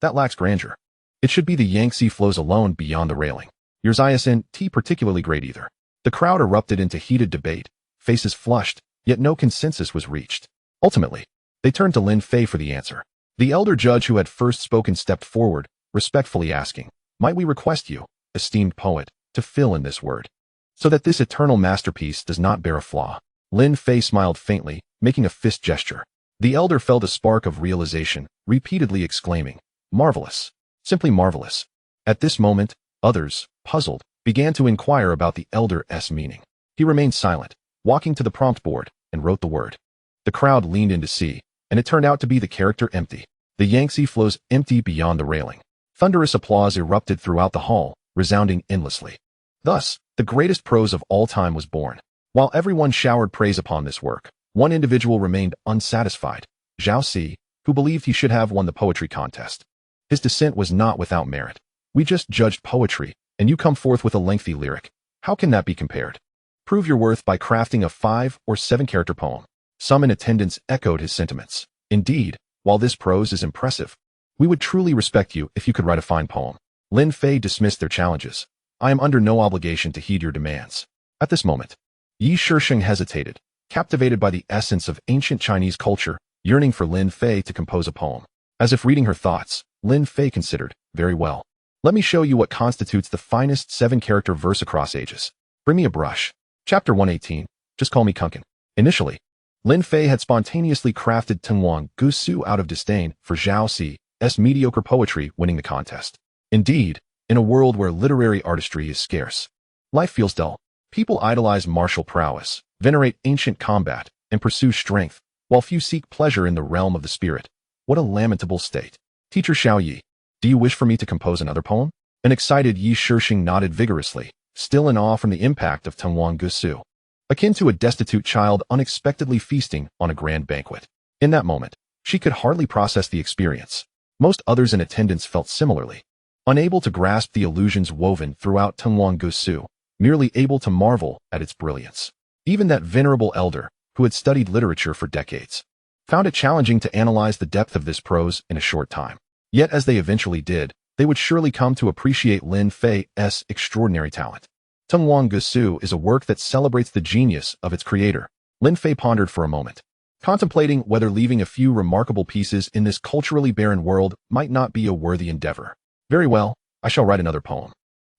S1: that lacks grandeur. It should be the Yangtze flows alone beyond the railing. Yours isn't particularly great either. The crowd erupted into heated debate, faces flushed, yet no consensus was reached. Ultimately, they turned to Lin Fei for the answer. The elder judge who had first spoken stepped forward, respectfully asking, "Might we request you, esteemed poet, to fill in this word, so that this eternal masterpiece does not bear a flaw?" Lin Fei smiled faintly, making a fist gesture. The elder felt a spark of realization, repeatedly exclaiming, "Marvelous! Simply marvelous!" At this moment, others, puzzled, began to inquire about the elder's meaning. He remained silent, walking to the prompt board, and wrote the word. The crowd leaned in to see, and it turned out to be the character empty. The Yangtze flows empty beyond the railing. Thunderous applause erupted throughout the hall, resounding endlessly. Thus, the greatest prose of all time was born. While everyone showered praise upon this work, one individual remained unsatisfied, Zhao Si, who believed he should have won the poetry contest. His dissent was not without merit. "We just judged poetry, and you come forth with a lengthy lyric. How can that be compared? Prove your worth by crafting a 5 or 7 character poem." Some in attendance echoed his sentiments. "Indeed, while this prose is impressive, we would truly respect you if you could write a fine poem." Lin Fei dismissed their challenges. "I am under no obligation to heed your demands." At this moment, Yi Shisheng hesitated, captivated by the essence of ancient Chinese culture, yearning for Lin Fei to compose a poem. As if reading her thoughts, Lin Fei considered, "Very well. Let me show you what constitutes the finest 7-character verse across ages. Bring me a brush." Chapter 118, Just Call Me Kunkin. Initially, Lin Fei had spontaneously crafted Tengwang Gusu out of disdain for Zhao Si's mediocre poetry winning the contest. Indeed, in a world where literary artistry is scarce, life feels dull. People idolize martial prowess, venerate ancient combat, and pursue strength, while few seek pleasure in the realm of the spirit. What a lamentable state. "Teacher Xiao Yi, do you wish for me to compose another poem?" An excited Yi Shisheng nodded vigorously, still in awe from the impact of Tengwang Gusu, akin to a destitute child unexpectedly feasting on a grand banquet. In that moment, she could hardly process the experience. Most others in attendance felt similarly, unable to grasp the illusions woven throughout Tengwang Gusu, merely able to marvel at its brilliance. Even that venerable elder, who had studied literature for decades, found it challenging to analyze the depth of this prose in a short time. Yet as they eventually did, they would surely come to appreciate Lin Fei's extraordinary talent. Tengwang Gusu is a work that celebrates the genius of its creator. Lin Fei pondered for a moment, contemplating whether leaving a few remarkable pieces in this culturally barren world might not be a worthy endeavor. "Very well, I shall write another poem."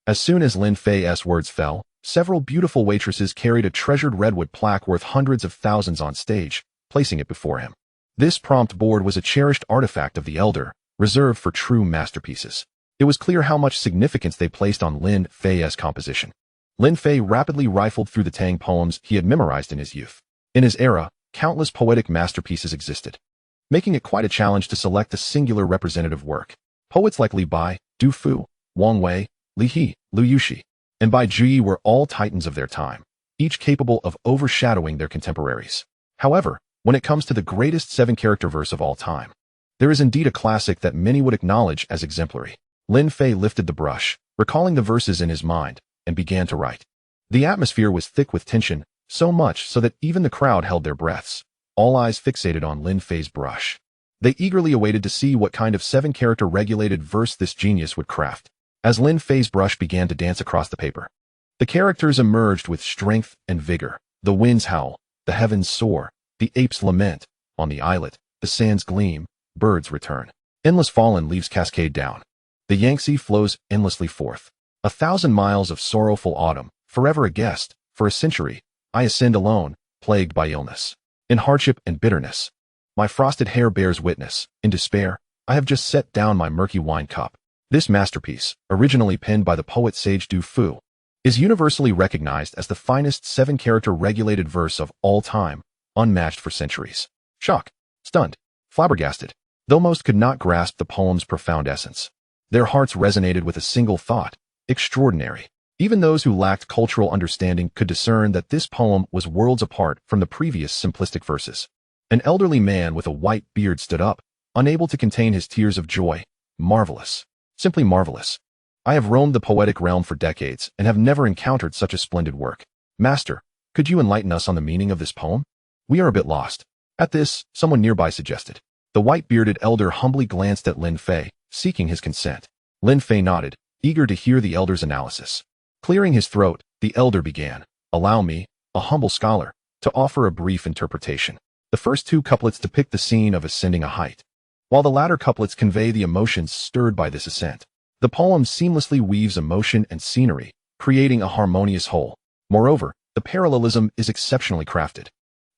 S1: As soon as Lin Fei's words fell, several beautiful waitresses carried a treasured redwood plaque worth hundreds of thousands on stage, placing it before him. This prompt board was a cherished artifact of the elder, reserved for true masterpieces. It was clear how much significance they placed on Lin Fei's composition. Lin Fei rapidly rifled through the Tang poems he had memorized in his youth. In his era, countless poetic masterpieces existed, making it quite a challenge to select a singular representative work. Poets like Li Bai, Du Fu, Wang Wei, Li He, Liu Yuxi, and Bai Zhi were all titans of their time, each capable of overshadowing their contemporaries. However, when it comes to the greatest 7-character verse of all time, there is indeed a classic that many would acknowledge as exemplary. Lin Fei lifted the brush, recalling the verses in his mind, and began to write. The atmosphere was thick with tension, so much so that even the crowd held their breaths, all eyes fixated on Lin Fei's brush. They eagerly awaited to see what kind of 7-character regulated verse this genius would craft. As Lin Fei's brush began to dance across the paper, the characters emerged with strength and vigor. The winds howl, the heavens soar, the apes lament, on the islet, the sands gleam, birds return. Endless fallen leaves cascade down. The Yangtze flows endlessly forth. 1,000 miles of sorrowful autumn, forever a guest, for a century, I ascend alone, plagued by illness. In hardship and bitterness, my frosted hair bears witness. In despair, I have just set down my murky wine cup. This masterpiece, originally penned by the poet sage Du Fu, is universally recognized as the finest 7-character regulated verse of all time, unmatched for centuries. Shocked, stunned, flabbergasted, though most could not grasp the poem's profound essence, their hearts resonated with a single thought: extraordinary. Even those who lacked cultural understanding could discern that this poem was worlds apart from the previous simplistic verses. An elderly man with a white beard stood up, unable to contain his tears of joy. "Marvelous. Simply marvelous. I have roamed the poetic realm for decades and have never encountered such a splendid work. Master, could you enlighten us on the meaning of this poem? We are a bit lost." At this, someone nearby suggested. The white-bearded elder humbly glanced at Lin Fei, seeking his consent. Lin Fei nodded, eager to hear the elder's analysis. Clearing his throat, the elder began. "Allow me, a humble scholar, to offer a brief interpretation. The first two couplets depict the scene of ascending a height, while the latter couplets convey the emotions stirred by this ascent. The poem seamlessly weaves emotion and scenery, creating a harmonious whole. Moreover, the parallelism is exceptionally crafted.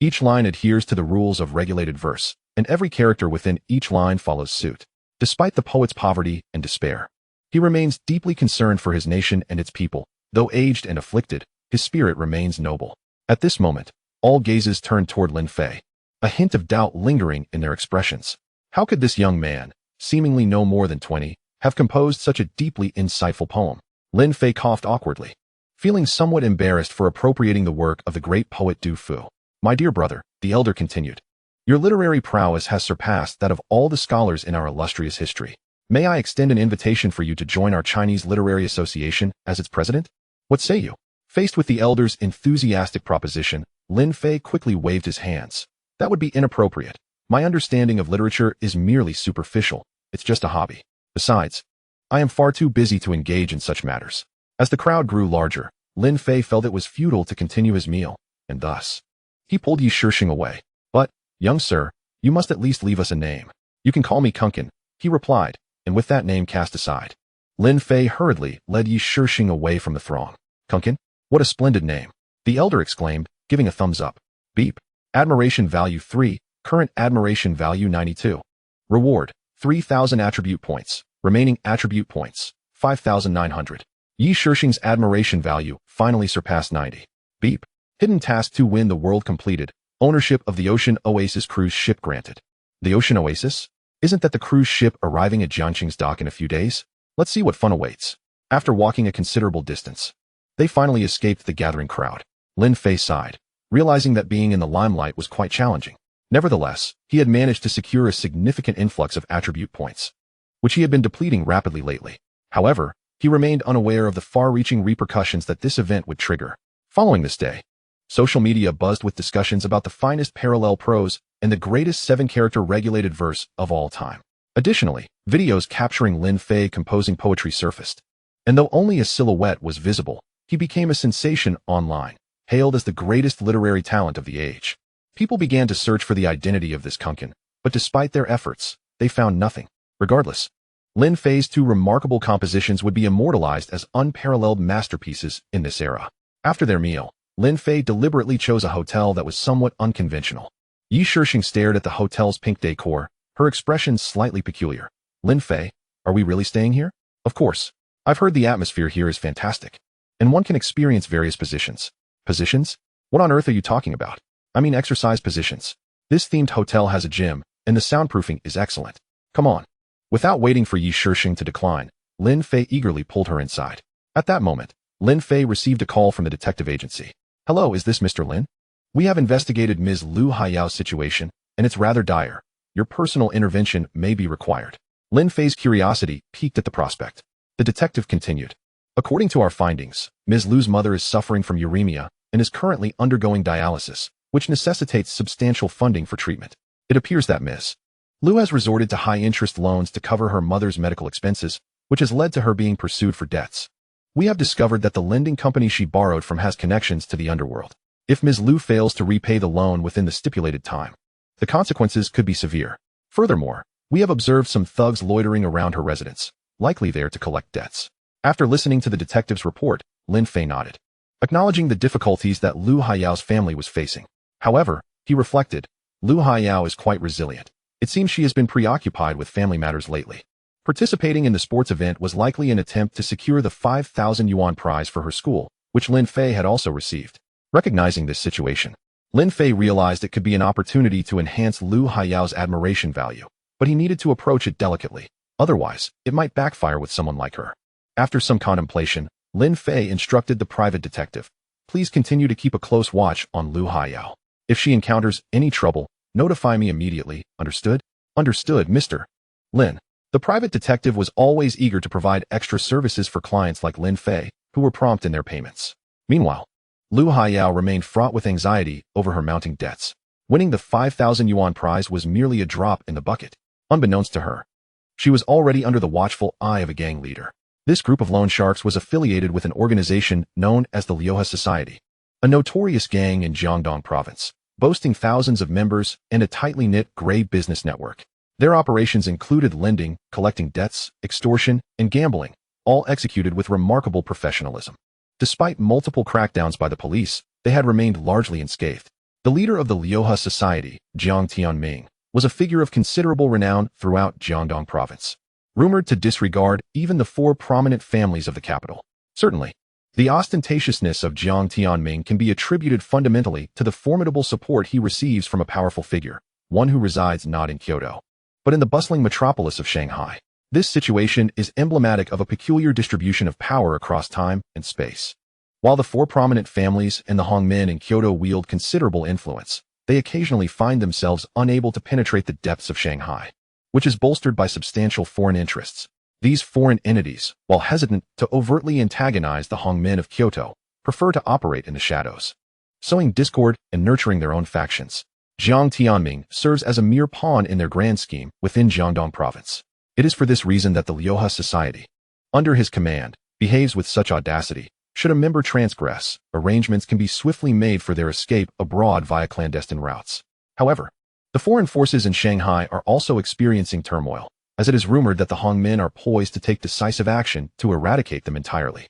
S1: Each line adheres to the rules of regulated verse, and every character within each line follows suit. Despite the poet's poverty and despair, he remains deeply concerned for his nation and its people. Though aged and afflicted, his spirit remains noble. At this moment, all gazes turn toward Lin Fei, a hint of doubt lingering in their expressions. How could this young man, seemingly no more than 20, have composed such a deeply insightful poem? Lin Fei coughed awkwardly, feeling somewhat embarrassed for appropriating the work of the great poet Du Fu. My dear brother, the elder continued, your literary prowess has surpassed that of all the scholars in our illustrious history. May I extend an invitation for you to join our Chinese Literary Association as its president? What say you? Faced with the elder's enthusiastic proposition, Lin Fei quickly waved his hands. That would be inappropriate. My understanding of literature is merely superficial. It's just a hobby. Besides, I am far too busy to engage in such matters. As the crowd grew larger, Lin Fei felt it was futile to continue his meal, and thus, he pulled Yi Shishing away. But, young sir, you must at least leave us a name. You can call me Kunkin, he replied, and with that name cast aside, Lin Fei hurriedly led Yi Shishing away from the throng. Kunkin? What a splendid name, the elder exclaimed, giving a thumbs up. Beep. Admiration value 3, current admiration value 92. Reward, 3,000 attribute points, remaining attribute points, 5,900. Yi Shishing's admiration value finally surpassed 90. Beep. Hidden task to win the world completed, ownership of the Ocean Oasis cruise ship granted. The Ocean Oasis? Isn't that the cruise ship arriving at Jiangqing's dock in a few days? Let's see what fun awaits. After walking a considerable distance, they finally escaped the gathering crowd. Lin Fei sighed, realizing that being in the limelight was quite challenging. Nevertheless, he had managed to secure a significant influx of attribute points, which he had been depleting rapidly lately. However, he remained unaware of the far-reaching repercussions that this event would trigger. Following this day, social media buzzed with discussions about the finest parallel prose and the greatest 7-character regulated verse of all time. Additionally, videos capturing Lin Fei composing poetry surfaced, and though only a silhouette was visible, he became a sensation online, hailed as the greatest literary talent of the age. People began to search for the identity of this Kunkin, but despite their efforts, they found nothing. Regardless, Lin Fei's 2 remarkable compositions would be immortalized as unparalleled masterpieces in this era. After their meal, Lin Fei deliberately chose a hotel that was somewhat unconventional. Yi Shishing stared at the hotel's pink decor, her expression slightly peculiar. Lin Fei, are we really staying here? Of course. I've heard the atmosphere here is fantastic, and one can experience various positions. Positions? What on earth are you talking about? I mean exercise positions. This themed hotel has a gym, and the soundproofing is excellent. Come on. Without waiting for Yi Shishing to decline, Lin Fei eagerly pulled her inside. At that moment, Lin Fei received a call from the detective agency. Hello, is this Mr. Lin? We have investigated Ms. Lu Haiyao's situation, and it's rather dire. Your personal intervention may be required. Lin Fei's curiosity piqued at the prospect. The detective continued. According to our findings, Ms. Lu's mother is suffering from uremia and is currently undergoing dialysis, which necessitates substantial funding for treatment. It appears that Ms. Lu has resorted to high-interest loans to cover her mother's medical expenses, which has led to her being pursued for debts. We have discovered that the lending company she borrowed from has connections to the underworld. If Ms. Lu fails to repay the loan within the stipulated time, the consequences could be severe. Furthermore, we have observed some thugs loitering around her residence, likely there to collect debts. After listening to the detective's report, Lin Fei nodded, acknowledging the difficulties that Lu Haiyao's family was facing. However, he reflected, Lu Haiyao is quite resilient. It seems she has been preoccupied with family matters lately. Participating in the sports event was likely an attempt to secure the 5,000 yuan prize for her school, which Lin Fei had also received. Recognizing this situation, Lin Fei realized it could be an opportunity to enhance Lu Haiyao's admiration value, but he needed to approach it delicately. Otherwise, it might backfire with someone like her. After some contemplation, Lin Fei instructed the private detective, please continue to keep a close watch on Lu Haiyao. If she encounters any trouble, notify me immediately. Understood? Understood, Mr. Lin. The private detective was always eager to provide extra services for clients like Lin Fei, who were prompt in their payments. Meanwhile, Lu Haiyao remained fraught with anxiety over her mounting debts. Winning the 5,000 yuan prize was merely a drop in the bucket. Unbeknownst to her, she was already under the watchful eye of a gang leader. This group of loan sharks was affiliated with an organization known as the Lioha Society. a notorious gang in Jiangdong province, boasting thousands of members and a tightly knit gray business network. Their operations included lending, collecting debts, extortion, and gambling, all executed with remarkable professionalism. Despite multiple crackdowns by the police, they had remained largely unscathed. The leader of the Liuhe society, Jiang Tianming, was a figure of considerable renown throughout Jiangdong province, rumored to disregard even the four prominent families of the capital. Certainly, the ostentatiousness of Jiang Tianming can be attributed fundamentally to the formidable support he receives from a powerful figure, one who resides not in Kyoto, but in the bustling metropolis of Shanghai. This situation is emblematic of a peculiar distribution of power across time and space. While the four prominent families and the Hongmen in Kyoto wield considerable influence, they occasionally find themselves unable to penetrate the depths of Shanghai, which is bolstered by substantial foreign interests. These foreign entities, while hesitant to overtly antagonize the Hongmen of Kyoto, prefer to operate in the shadows, sowing discord and nurturing their own factions. Jiang Tianming serves as a mere pawn in their grand scheme within Jiangdong province. It is for this reason that the Liuhe society, under his command, behaves with such audacity. Should a member transgress, arrangements can be swiftly made for their escape abroad via clandestine routes. However, the foreign forces in Shanghai are also experiencing turmoil, as it is rumored that the Hongmen are poised to take decisive action to eradicate them entirely.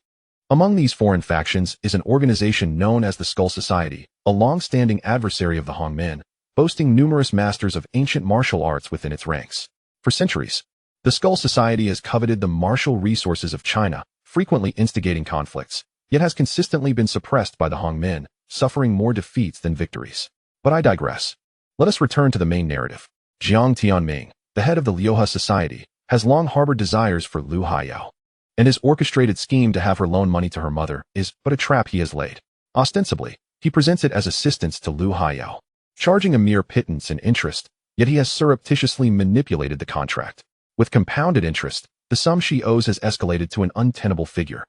S1: Among these foreign factions is an organization known as the Skull Society, a long-standing adversary of the Hongmen, boasting numerous masters of ancient martial arts within its ranks. For centuries, the Skull Society has coveted the martial resources of China, frequently instigating conflicts, yet has consistently been suppressed by the Hongmen, suffering more defeats than victories. But I digress. Let us return to the main narrative. Jiang Tianming, the head of the Liuhe society, has long harbored desires for Lu Haiyao, and his orchestrated scheme to have her loan money to her mother is but a trap he has laid. Ostensibly, he presents it as assistance to Lu Haiyao, charging a mere pittance in interest, yet he has surreptitiously manipulated the contract. With compounded interest, the sum she owes has escalated to an untenable figure.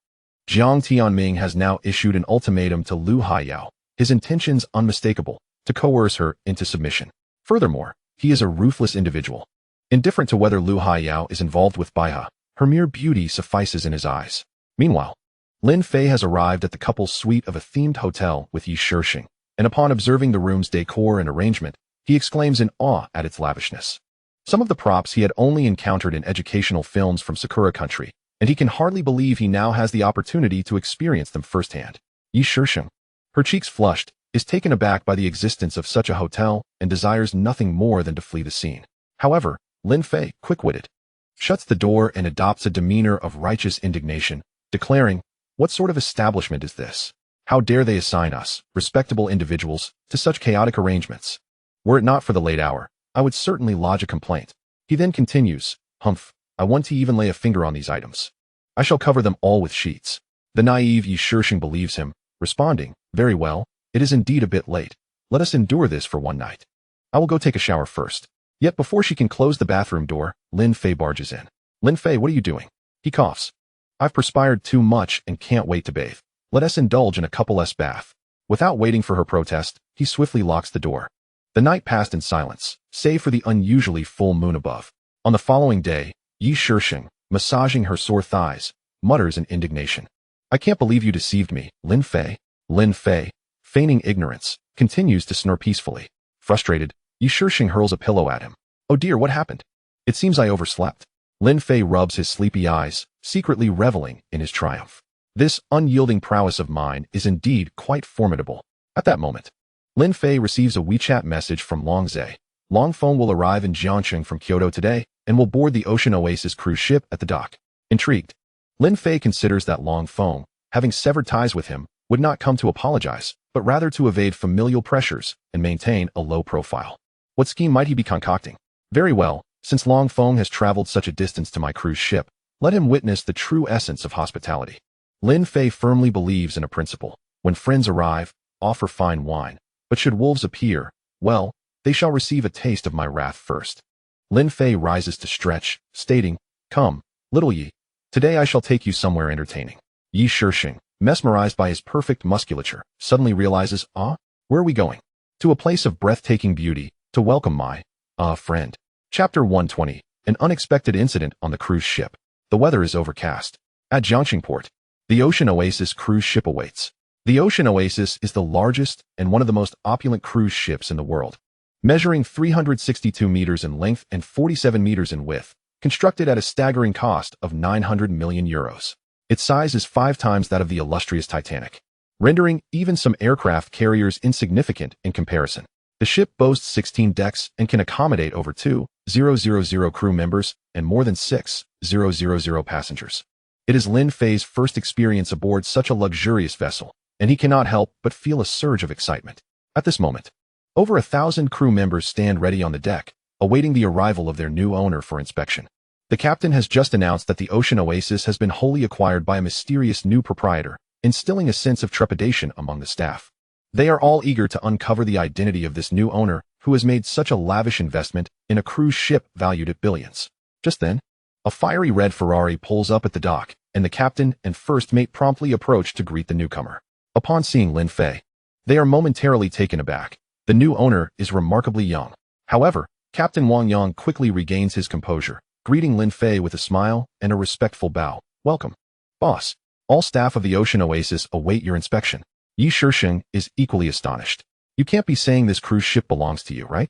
S1: Jiang Tianming has now issued an ultimatum to Lu Haiyao, his intentions unmistakable, to coerce her into submission. Furthermore, he is a ruthless individual. Indifferent to whether Lu Haiyao is involved with Baihe, her mere beauty suffices in his eyes. Meanwhile, Lin Fei has arrived at the couple's suite of a themed hotel with Yi Shixing, and upon observing the room's decor and arrangement, he exclaims in awe at its lavishness. Some of the props he had only encountered in educational films from Sakura Country, and he can hardly believe he now has the opportunity to experience them firsthand. Yi Shixing, her cheeks flushed, is taken aback by the existence of such a hotel and desires nothing more than to flee the scene. However, Lin Fei, quick-witted, shuts the door and adopts a demeanor of righteous indignation, declaring, "What sort of establishment is this? How dare they assign us, respectable individuals, to such chaotic arrangements? Were it not for the late hour, I would certainly lodge a complaint." He then continues, "Humph, I want to even lay a finger on these items. I shall cover them all with sheets." The naive Yi Shixing believes him, responding, "Very well, it is indeed a bit late. Let us endure this for one night. I will go take a shower first." Yet before she can close the bathroom door, Lin Fei barges in. "Lin Fei, what are you doing?" He coughs. "I've perspired too much and can't wait to bathe. Let us indulge in a couple-less bath." Without waiting for her protest, he swiftly locks the door. The night passed in silence, save for the unusually full moon above. On the following day, Yi Shixing, massaging her sore thighs, mutters in indignation, "I can't believe you deceived me, Lin Fei." Lin Fei, feigning ignorance, continues to snore peacefully. Frustrated, Yi Shixing hurls a pillow at him. "Oh dear, what happened? It seems I overslept." Lin Fei rubs his sleepy eyes, secretly reveling in his triumph. This unyielding prowess of mine is indeed quite formidable. At that moment, Lin Fei receives a WeChat message from Long Zhe. Long Feng will arrive in Jiangxing from Kyoto today and will board the Ocean Oasis cruise ship at the dock. Intrigued, Lin Fei considers that Long Feng, having severed ties with him, would not come to apologize, but rather to evade familial pressures and maintain a low profile. What scheme might he be concocting? Very well, since Long Feng has traveled such a distance to my cruise ship, let him witness the true essence of hospitality. Lin Fei firmly believes in a principle: when friends arrive, offer fine wine, but should wolves appear, well, they shall receive a taste of my wrath first. Lin Fei rises to stretch, stating, "Come, little Yi, today I shall take you somewhere entertaining." Yi Shixing, mesmerized by his perfect musculature, suddenly realizes, where are we going? To a place of breathtaking beauty, to welcome my, friend. Chapter 120, An Unexpected Incident on the Cruise Ship. The weather is overcast. At Jiangxing Port, the Ocean Oasis cruise ship awaits. The Ocean Oasis is the largest and one of the most opulent cruise ships in the world. Measuring 362 meters in length and 47 meters in width, constructed at a staggering cost of 900 million euros. Its size is 5 times that of the illustrious Titanic, rendering even some aircraft carriers insignificant in comparison. The ship boasts 16 decks and can accommodate over 2,000 crew members and more than 6,000 passengers. It is Lin Fei's first experience aboard such a luxurious vessel, and he cannot help but feel a surge of excitement. At this moment, over 1,000 crew members stand ready on the deck, awaiting the arrival of their new owner for inspection. The captain has just announced that the Ocean Oasis has been wholly acquired by a mysterious new proprietor, instilling a sense of trepidation among the staff. They are all eager to uncover the identity of this new owner who has made such a lavish investment in a cruise ship valued at billions. Just then, a fiery red Ferrari pulls up at the dock, and the captain and first mate promptly approach to greet the newcomer. Upon seeing Lin Fei, they are momentarily taken aback. The new owner is remarkably young. However, Captain Wang Yang quickly regains his composure, greeting Lin Fei with a smile and a respectful bow. "Welcome, boss. All staff of the Ocean Oasis await your inspection." Yi Shisheng is equally astonished. "You can't be saying this cruise ship belongs to you, right?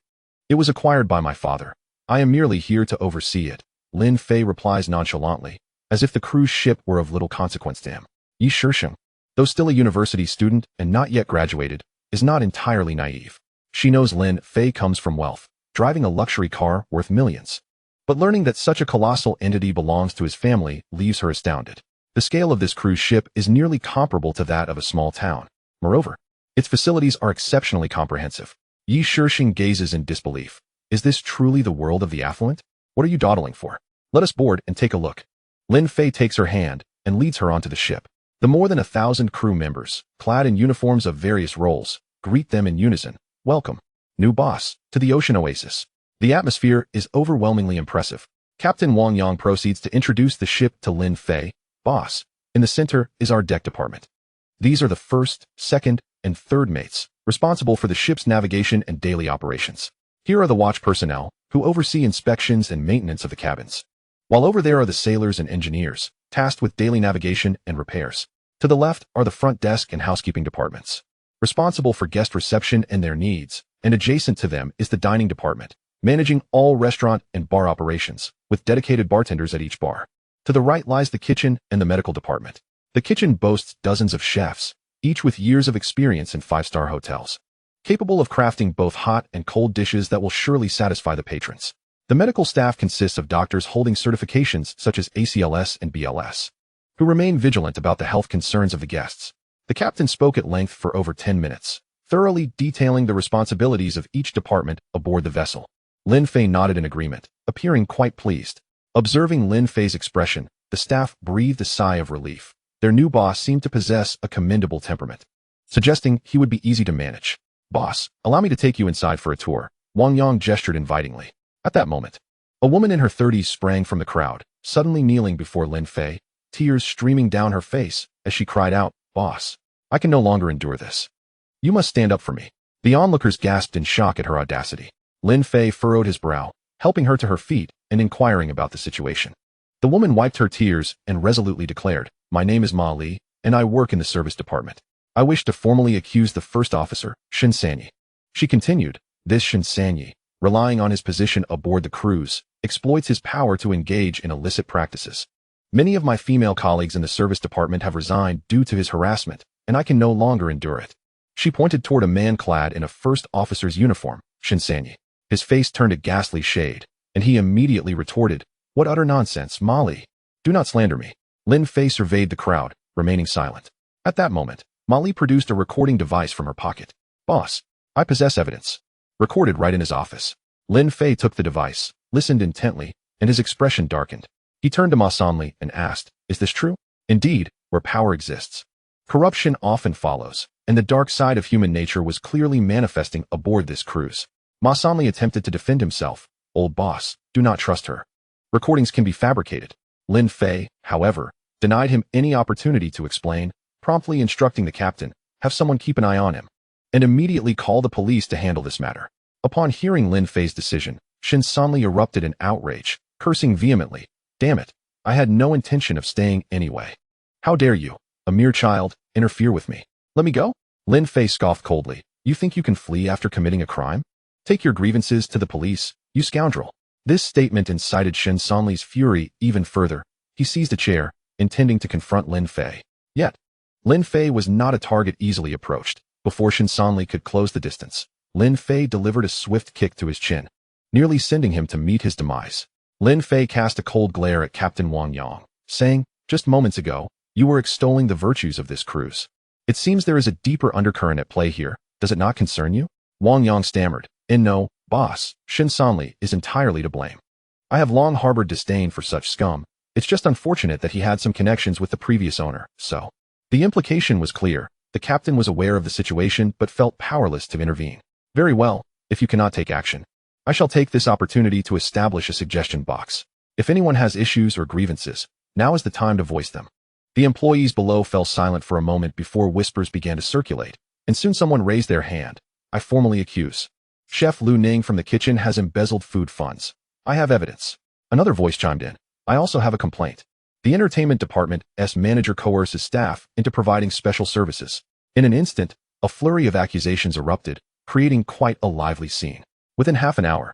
S1: It was acquired by my father. I am merely here to oversee it." Lin Fei replies nonchalantly, as if the cruise ship were of little consequence to him. Yi Shisheng, though still a university student and not yet graduated, is not entirely naive. She knows Lin Fei comes from wealth, driving a luxury car worth millions. But learning that such a colossal entity belongs to his family leaves her astounded. The scale of this cruise ship is nearly comparable to that of a small town. Moreover, its facilities are exceptionally comprehensive. Yi Shisheng gazes in disbelief. Is this truly the world of the affluent? What are you dawdling for? Let us board and take a look. Lin Fei takes her hand and leads her onto the ship. The more than 1,000 crew members, clad in uniforms of various roles, greet them in unison. "Welcome, new boss, to the Ocean Oasis." The atmosphere is overwhelmingly impressive. Captain Wang Yang proceeds to introduce the ship to Lin Fei. "Boss, in the center is our deck department. These are the first, second, and third mates, responsible for the ship's navigation and daily operations. Here are the watch personnel, who oversee inspections and maintenance of the cabins. While over there are the sailors and engineers, tasked with daily navigation and repairs. To the left are the front desk and housekeeping departments, responsible for guest reception and their needs, and adjacent to them is the dining department, managing all restaurant and bar operations, with dedicated bartenders at each bar. To the right lies the kitchen and the medical department. The kitchen boasts dozens of chefs, each with years of experience in 5-star hotels, capable of crafting both hot and cold dishes that will surely satisfy the patrons. The medical staff consists of doctors holding certifications such as ACLS and BLS, who remain vigilant about the health concerns of the guests. The captain spoke at length for over 10 minutes, thoroughly detailing the responsibilities of each department aboard the vessel. Lin Fei nodded in agreement, appearing quite pleased. Observing Lin Fei's expression, the staff breathed a sigh of relief. Their new boss seemed to possess a commendable temperament, suggesting he would be easy to manage. "Boss, allow me to take you inside for a tour." Wang Yang gestured invitingly. At that moment, a woman in her 30s sprang from the crowd, suddenly kneeling before Lin Fei, tears streaming down her face as she cried out, "Boss, I can no longer endure this. You must stand up for me." The onlookers gasped in shock at her audacity. Lin Fei furrowed his brow, helping her to her feet and inquiring about the situation. The woman wiped her tears and resolutely declared, "My name is Ma Li, and I work in the service department. I wish to formally accuse the first officer, Shen Sanyi." She continued, "This Shen Sanyi, relying on his position aboard the cruise, exploits his power to engage in illicit practices. Many of my female colleagues in the service department have resigned due to his harassment, and I can no longer endure it." She pointed toward a man clad in a first officer's uniform, Shen Sanyi. His face turned a ghastly shade, and he immediately retorted, "What utter nonsense, Molly! Do not slander me." Lin Fei surveyed the crowd, remaining silent. At that moment, Molly produced a recording device from her pocket. "Boss, I possess evidence. Recorded right in his office." Lin Fei took the device, listened intently, and his expression darkened. He turned to Ma Sanli and asked, "Is this true?" Indeed, where power exists, corruption often follows, and the dark side of human nature was clearly manifesting aboard this cruise. Ma Sanli attempted to defend himself. "Old boss, do not trust her. Recordings can be fabricated." Lin Fei, however, denied him any opportunity to explain, promptly instructing the captain, "Have someone keep an eye on him, and immediately call the police to handle this matter." Upon hearing Lin Fei's decision, Shen Sanli erupted in outrage, cursing vehemently, "Damn it, I had no intention of staying anyway. How dare you, a mere child, interfere with me?" Let me go? Lin Fei scoffed coldly. You think you can flee after committing a crime? Take your grievances to the police, you scoundrel. This statement incited Shen Sanli's fury even further. He seized a chair, intending to confront Lin Fei. Yet, Lin Fei was not a target easily approached. Before Shen Sanli could close the distance, Lin Fei delivered a swift kick to his chin, nearly sending him to meet his demise. Lin Fei cast a cold glare at Captain Wang Yang, saying, just moments ago, you were extolling the virtues of this cruise. It seems there is a deeper undercurrent at play here. Does it not concern you? Wang Yang stammered. No, boss, Shen Sanli is entirely to blame. I have long harbored disdain for such scum. It's just unfortunate that he had some connections with the previous owner, so. The implication was clear. The captain was aware of the situation but felt powerless to intervene. Very well, if you cannot take action, I shall take this opportunity to establish a suggestion box. If anyone has issues or grievances, now is the time to voice them. The employees below fell silent for a moment before whispers began to circulate, and soon someone raised their hand. I formally accuse. Chef Lu Ning from the kitchen has embezzled food funds. I have evidence. Another voice chimed in. I also have a complaint. The entertainment department's manager coerced his staff into providing special services. In an instant, a flurry of accusations erupted, creating quite a lively scene. Within half an hour,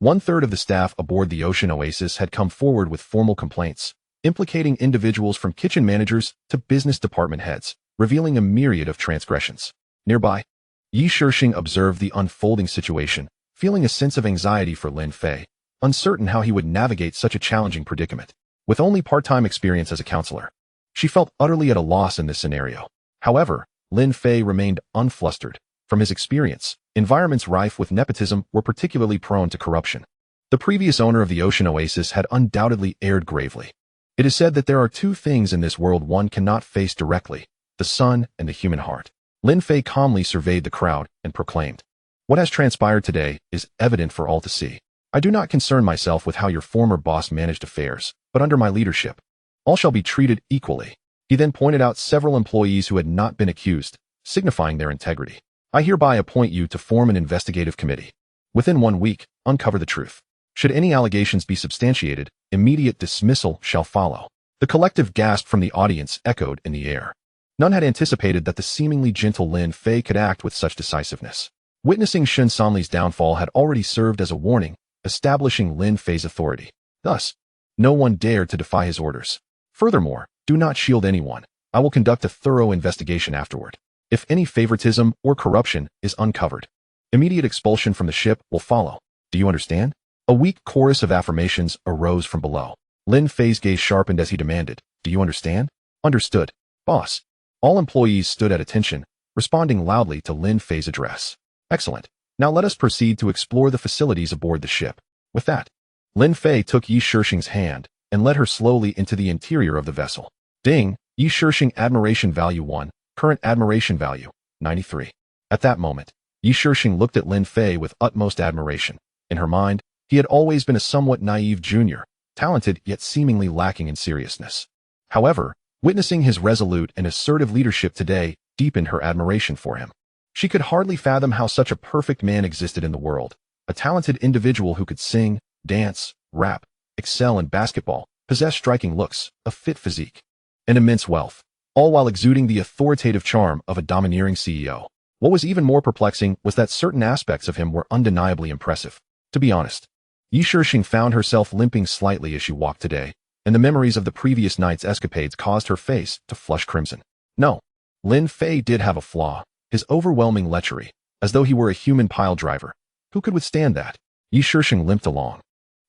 S1: 1/3 of the staff aboard the Ocean Oasis had come forward with formal complaints, implicating individuals from kitchen managers to business department heads, revealing a myriad of transgressions. Nearby, Yi Shixing observed the unfolding situation, feeling a sense of anxiety for Lin Fei, uncertain how he would navigate such a challenging predicament. With only part-time experience as a counselor, she felt utterly at a loss in this scenario. However, Lin Fei remained unflustered. From his experience, environments rife with nepotism were particularly prone to corruption. The previous owner of the Ocean Oasis had undoubtedly erred gravely. It is said that there are two things in this world one cannot face directly, the sun and the human heart. Lin Fei calmly surveyed the crowd and proclaimed, what has transpired today is evident for all to see. I do not concern myself with how your former boss managed affairs, but under my leadership, all shall be treated equally. He then pointed out several employees who had not been accused, signifying their integrity. I hereby appoint you to form an investigative committee. Within 1 week, uncover the truth. Should any allegations be substantiated, immediate dismissal shall follow. The collective gasp from the audience echoed in the air. None had anticipated that the seemingly gentle Lin Fei could act with such decisiveness. Witnessing Shen Sanli's downfall had already served as a warning, establishing Lin Fei's authority. Thus, no one dared to defy his orders. Furthermore, do not shield anyone. I will conduct a thorough investigation afterward. If any favoritism or corruption is uncovered, immediate expulsion from the ship will follow. Do you understand? A weak chorus of affirmations arose from below. Lin Fei's gaze sharpened as he demanded, do you understand? Understood, boss. All employees stood at attention, responding loudly to Lin Fei's address. Excellent. Now let us proceed to explore the facilities aboard the ship. With that, Lin Fei took Yi Shixing's hand and led her slowly into the interior of the vessel. Ding, Yi Shixing admiration value 1, current admiration value, 93. At that moment, Yi Shixing looked at Lin Fei with utmost admiration. In her mind, he had always been a somewhat naive junior, talented yet seemingly lacking in seriousness. However, witnessing his resolute and assertive leadership today deepened her admiration for him. She could hardly fathom how such a perfect man existed in the world, a talented individual who could sing, dance, rap, excel in basketball, possess striking looks, a fit physique, and immense wealth, all while exuding the authoritative charm of a domineering CEO. What was even more perplexing was that certain aspects of him were undeniably impressive. To be honest, Yi Shixing found herself limping slightly as she walked today, and the memories of the previous night's escapades caused her face to flush crimson. No, Lin Fei did have a flaw, his overwhelming lechery, as though he were a human pile driver. Who could withstand that? Yi Shixing limped along,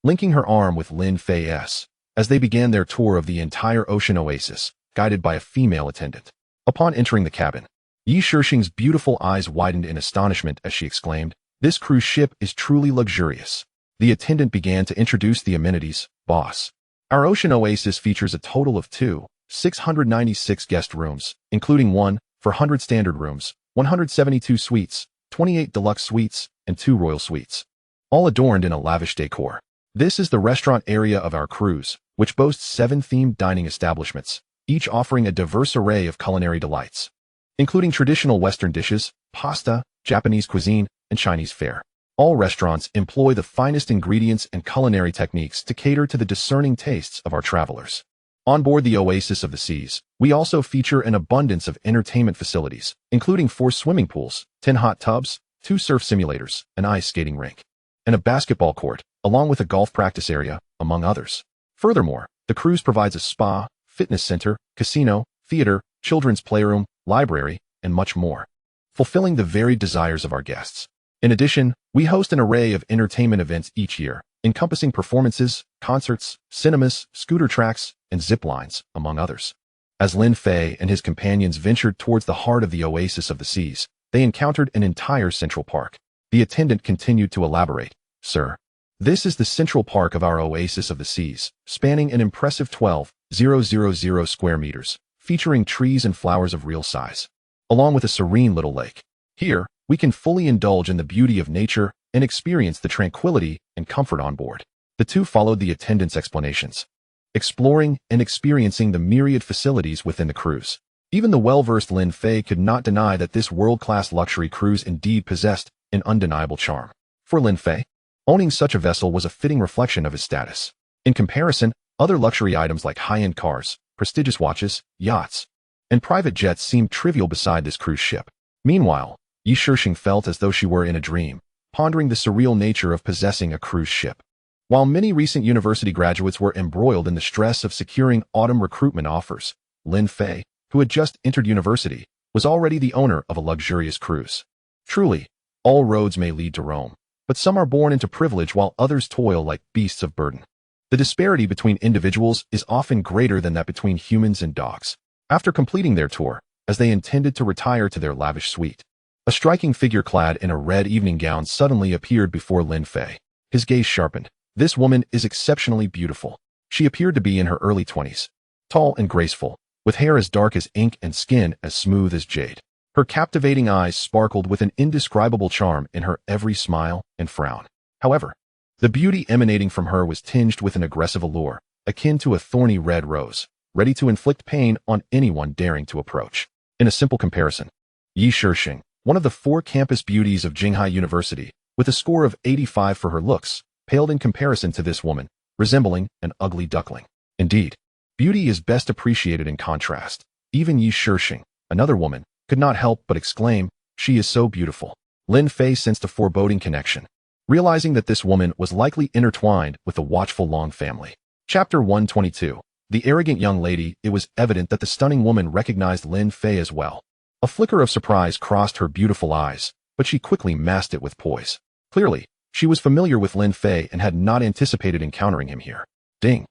S1: linking her arm with Lin Fei's, as they began their tour of the entire Ocean Oasis, guided by a female attendant. Upon entering the cabin, Yi Shixing's beautiful eyes widened in astonishment as she exclaimed, this cruise ship is truly luxurious. The attendant began to introduce the amenities. Boss, our Ocean Oasis features a total of 696 guest rooms, including 400 standard rooms, 172 suites, 28 deluxe suites, and 2 royal suites, all adorned in a lavish decor. This is the restaurant area of our cruise, which boasts 7 themed dining establishments, each offering a diverse array of culinary delights, including traditional Western dishes, pasta, Japanese cuisine, and Chinese fare. All restaurants employ the finest ingredients and culinary techniques to cater to the discerning tastes of our travelers. On board the Oasis of the Seas, we also feature an abundance of entertainment facilities, including 4 swimming pools, 10 hot tubs, 2 surf simulators, an ice skating rink, and a basketball court, along with a golf practice area, among others. Furthermore, the cruise provides a spa, fitness center, casino, theater, children's playroom, library, and much more, fulfilling the varied desires of our guests. In addition, we host an array of entertainment events each year, encompassing performances, concerts, cinemas, scooter tracks, and zip lines, among others. As Lin Fei and his companions ventured towards the heart of the Oasis of the Seas, they encountered an entire Central Park. The attendant continued to elaborate, "Sir, this is the Central Park of our Oasis of the Seas, spanning an impressive 12,000 square meters, featuring trees and flowers of real size, along with a serene little lake. Here, we can fully indulge in the beauty of nature and experience the tranquility and comfort on board." The two followed the attendant's explanations, exploring and experiencing the myriad facilities within the cruise. Even the well-versed Lin Fei could not deny that this world-class luxury cruise indeed possessed an undeniable charm. For Lin Fei, owning such a vessel was a fitting reflection of his status. In comparison, other luxury items like high-end cars, prestigious watches, yachts, and private jets seemed trivial beside this cruise ship. Meanwhile, Yi Shishing felt as though she were in a dream, pondering the surreal nature of possessing a cruise ship. While many recent university graduates were embroiled in the stress of securing autumn recruitment offers, Lin Fei, who had just entered university, was already the owner of a luxurious cruise. Truly, all roads may lead to Rome, but some are born into privilege while others toil like beasts of burden. The disparity between individuals is often greater than that between humans and dogs. After completing their tour, as they intended to retire to their lavish suite, a striking figure clad in a red evening gown suddenly appeared before Lin Fei. His gaze sharpened. This woman is exceptionally beautiful. She appeared to be in her early 20s, tall and graceful, with hair as dark as ink and skin as smooth as jade. Her captivating eyes sparkled with an indescribable charm in her every smile and frown. However, the beauty emanating from her was tinged with an aggressive allure, akin to a thorny red rose, ready to inflict pain on anyone daring to approach. In a simple comparison, Yi Shishing, one of the 4 campus beauties of Jinghai University, with a score of 85 for her looks, paled in comparison to this woman, resembling an ugly duckling. Indeed, beauty is best appreciated in contrast. Even Yi Shishing, another woman, could not help but exclaim, "She is so beautiful." Lin Fei sensed a foreboding connection, realizing that this woman was likely intertwined with the watchful Long family. Chapter 122. The arrogant young lady. It was evident that the stunning woman recognized Lin Fei as well. A flicker of surprise crossed her beautiful eyes, but she quickly masked it with poise. Clearly, she was familiar with Lin Fei and had not anticipated encountering him here. Ding.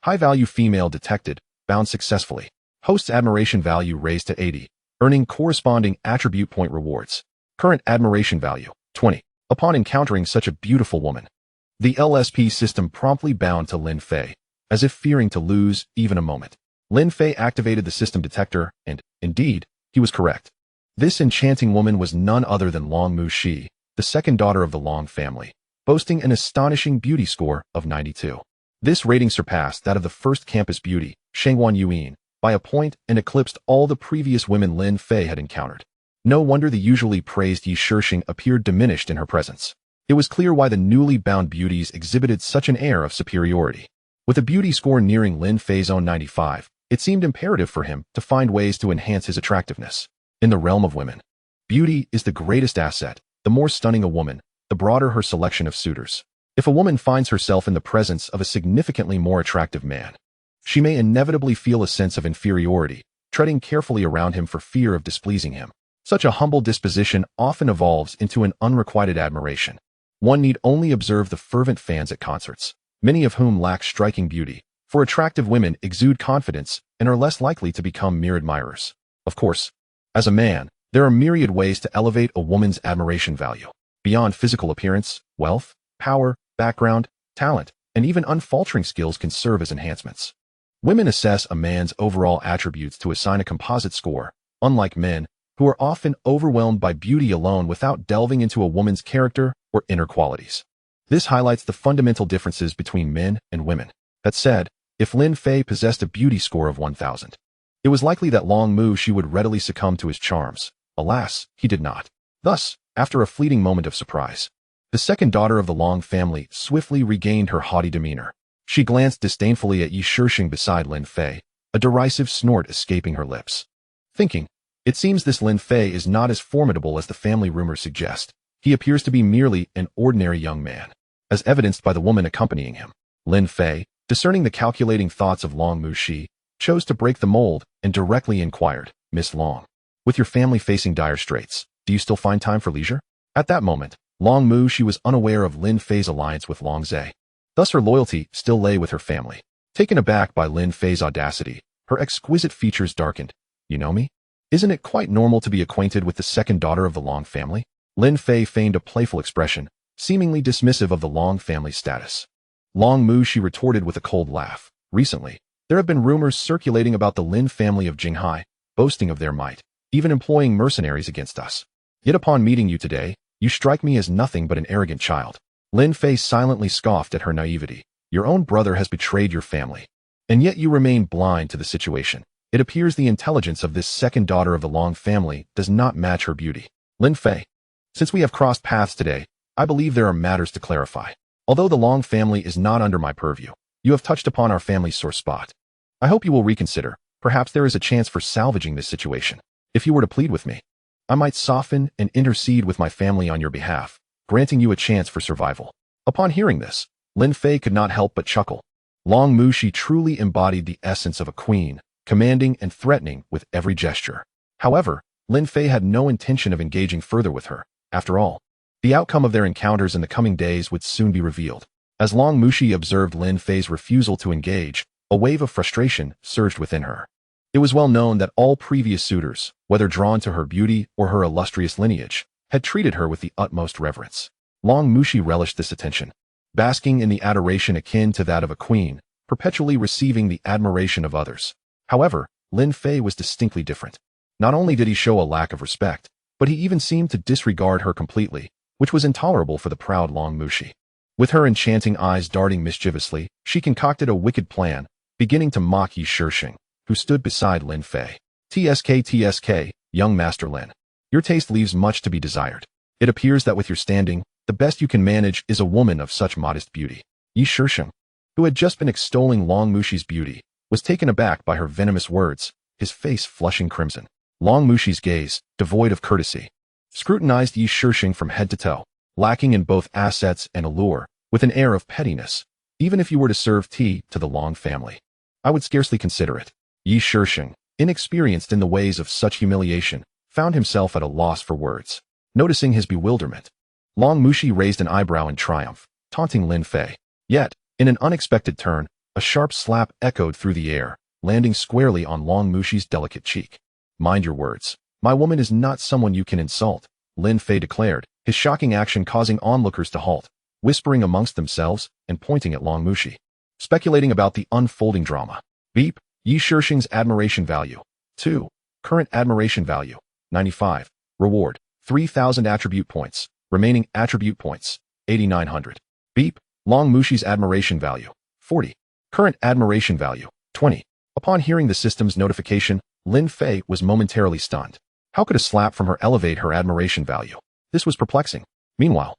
S1: High-value female detected, bound successfully. Host's admiration value raised to 80, earning corresponding attribute point rewards. Current admiration value, 20. Upon encountering such a beautiful woman, the LSP system promptly bound to Lin Fei, as if fearing to lose even a moment. Lin Fei activated the system detector, and, indeed, he was correct. This enchanting woman was none other than Long Mu-shi, the second daughter of the Long family, boasting an astonishing beauty score of 92. This rating surpassed that of the first campus beauty, Shangwan Yuan, by a point and eclipsed all the previous women Lin Fei had encountered. No wonder the usually praised Yi Shishing appeared diminished in her presence. It was clear why the newly bound beauties exhibited such an air of superiority. With a beauty score nearing Lin Fei's own 95, it seemed imperative for him to find ways to enhance his attractiveness. In the realm of women, beauty is the greatest asset. The more stunning a woman, the broader her selection of suitors. If a woman finds herself in the presence of a significantly more attractive man, she may inevitably feel a sense of inferiority, treading carefully around him for fear of displeasing him. Such a humble disposition often evolves into an unrequited admiration. One need only observe the fervent fans at concerts, many of whom lack striking beauty, for attractive women exude confidence and are less likely to become mere admirers. Of course, as a man, there are myriad ways to elevate a woman's admiration value. Beyond physical appearance, wealth, power, background, talent, and even unfaltering skills can serve as enhancements. Women assess a man's overall attributes to assign a composite score, unlike men, who are often overwhelmed by beauty alone without delving into a woman's character or inner qualities. This highlights the fundamental differences between men and women. That said, if Lin Fei possessed a beauty score of 1,000, it was likely that Long Mu-shi would readily succumb to his charms. Alas, he did not. Thus, after a fleeting moment of surprise, the second daughter of the Long family swiftly regained her haughty demeanor. She glanced disdainfully at Yi Shishing beside Lin Fei, a derisive snort escaping her lips. Thinking, it seems this Lin Fei is not as formidable as the family rumors suggest. He appears to be merely an ordinary young man, as evidenced by the woman accompanying him. Lin Fei, discerning the calculating thoughts of Long Muxi, chose to break the mold and directly inquired, Miss Long, with your family facing dire straits, do you still find time for leisure? At that moment, Long Muxi was unaware of Lin Fei's alliance with Long Zhe. Thus her loyalty still lay with her family. Taken aback by Lin Fei's audacity, her exquisite features darkened. You know me? Isn't it quite normal to be acquainted with the second daughter of the Long family? Lin Fei feigned a playful expression, seemingly dismissive of the Long family's status. Long Muxi retorted with a cold laugh. Recently, there have been rumors circulating about the Lin family of Jinghai, boasting of their might, even employing mercenaries against us. Yet upon meeting you today, you strike me as nothing but an arrogant child. Lin Fei silently scoffed at her naivety. Your own brother has betrayed your family, and yet you remain blind to the situation. It appears the intelligence of this second daughter of the Long family does not match her beauty. Lin Fei, since we have crossed paths today, I believe there are matters to clarify. Although the Long family is not under my purview, you have touched upon our family's sore spot. I hope you will reconsider. Perhaps there is a chance for salvaging this situation. If you were to plead with me, I might soften and intercede with my family on your behalf, granting you a chance for survival. Upon hearing this, Lin Fei could not help but chuckle. Long Muxi truly embodied the essence of a queen, commanding and threatening with every gesture. However, Lin Fei had no intention of engaging further with her. After all, the outcome of their encounters in the coming days would soon be revealed. As Long Muxi observed Lin Fei's refusal to engage, a wave of frustration surged within her. It was well known that all previous suitors, whether drawn to her beauty or her illustrious lineage, had treated her with the utmost reverence. Long Muxi relished this attention, basking in the adoration akin to that of a queen, perpetually receiving the admiration of others. However, Lin Fei was distinctly different. Not only did he show a lack of respect, but he even seemed to disregard her completely, which was intolerable for the proud Long Muxi. With her enchanting eyes darting mischievously, she concocted a wicked plan, beginning to mock Yi Shishing, who stood beside Lin Fei. TSK, young Master Lin. Your taste leaves much to be desired. It appears that with your standing, the best you can manage is a woman of such modest beauty. Yi Shishing, who had just been extolling Long Muxi's beauty, was taken aback by her venomous words, his face flushing crimson. Long Muxi's gaze, devoid of courtesy, scrutinized Yi Shishing from head to toe, lacking in both assets and allure, with an air of pettiness. Even if you were to serve tea to the Long family, I would scarcely consider it. Yi Shishing, inexperienced in the ways of such humiliation, found himself at a loss for words. Noticing his bewilderment, Long Muxi raised an eyebrow in triumph, taunting Lin Fei. Yet, in an unexpected turn, a sharp slap echoed through the air, landing squarely on Long Muxi's delicate cheek. Mind your words. My woman is not someone you can insult, Lin Fei declared, his shocking action causing onlookers to halt, whispering amongst themselves and pointing at Long Muxi, speculating about the unfolding drama. Beep. Yi Shishing's admiration value. 2. Current admiration value. 95. Reward. 3,000 attribute points. Remaining attribute points. 8,900. Beep. Long Muxi's admiration value. 40. Current admiration value. 20. Upon hearing the system's notification, Lin Fei was momentarily stunned. How could a slap from her elevate her admiration value? This was perplexing. Meanwhile,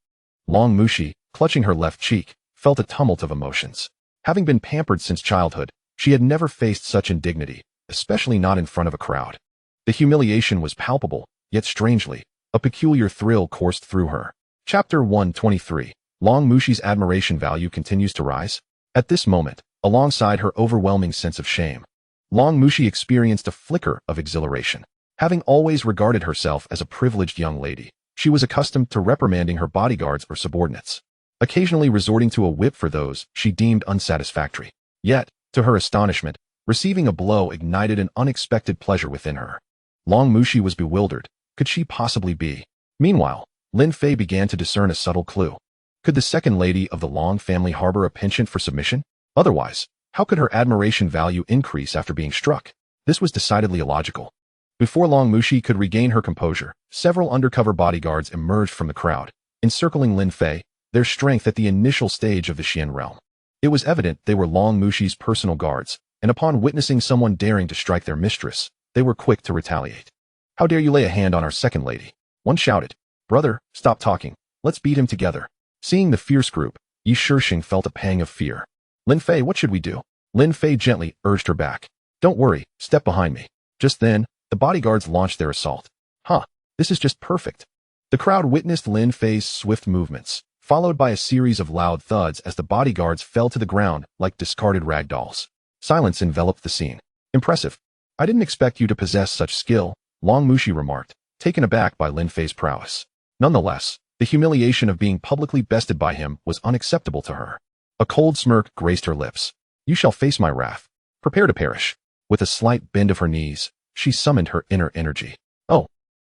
S1: Long Muxi, clutching her left cheek, felt a tumult of emotions. Having been pampered since childhood, she had never faced such indignity, especially not in front of a crowd. The humiliation was palpable, yet strangely, a peculiar thrill coursed through her. Chapter 123. Long Muxi's admiration value continues to rise. At this moment, alongside her overwhelming sense of shame, Long Muxi experienced a flicker of exhilaration. Having always regarded herself as a privileged young lady, she was accustomed to reprimanding her bodyguards or subordinates, occasionally resorting to a whip for those she deemed unsatisfactory. Yet, to her astonishment, receiving a blow ignited an unexpected pleasure within her. Long Muxi was bewildered. Could she possibly be? Meanwhile, Lin Fei began to discern a subtle clue. Could the second lady of the Long family harbor a penchant for submission? Otherwise, how could her admiration value increase after being struck? This was decidedly illogical. Before Long Muxi could regain her composure, several undercover bodyguards emerged from the crowd, encircling Lin Fei, their strength at the initial stage of the Xian realm. It was evident they were Long Muxi's personal guards, and upon witnessing someone daring to strike their mistress, they were quick to retaliate. How dare you lay a hand on our second lady? One shouted. Brother, stop talking. Let's beat him together. Seeing the fierce group, Yi Shishing felt a pang of fear. Lin Fei, what should we do? Lin Fei gently urged her back. Don't worry, step behind me. Just then, the bodyguards launched their assault. Huh, this is just perfect. The crowd witnessed Lin Fei's swift movements, followed by a series of loud thuds as the bodyguards fell to the ground like discarded rag dolls. Silence enveloped the scene. Impressive. I didn't expect you to possess such skill, Long Mushi remarked, taken aback by Lin Fei's prowess. Nonetheless, the humiliation of being publicly bested by him was unacceptable to her. A cold smirk graced her lips. You shall face my wrath. Prepare to perish. With a slight bend of her knees, she summoned her inner energy. Oh,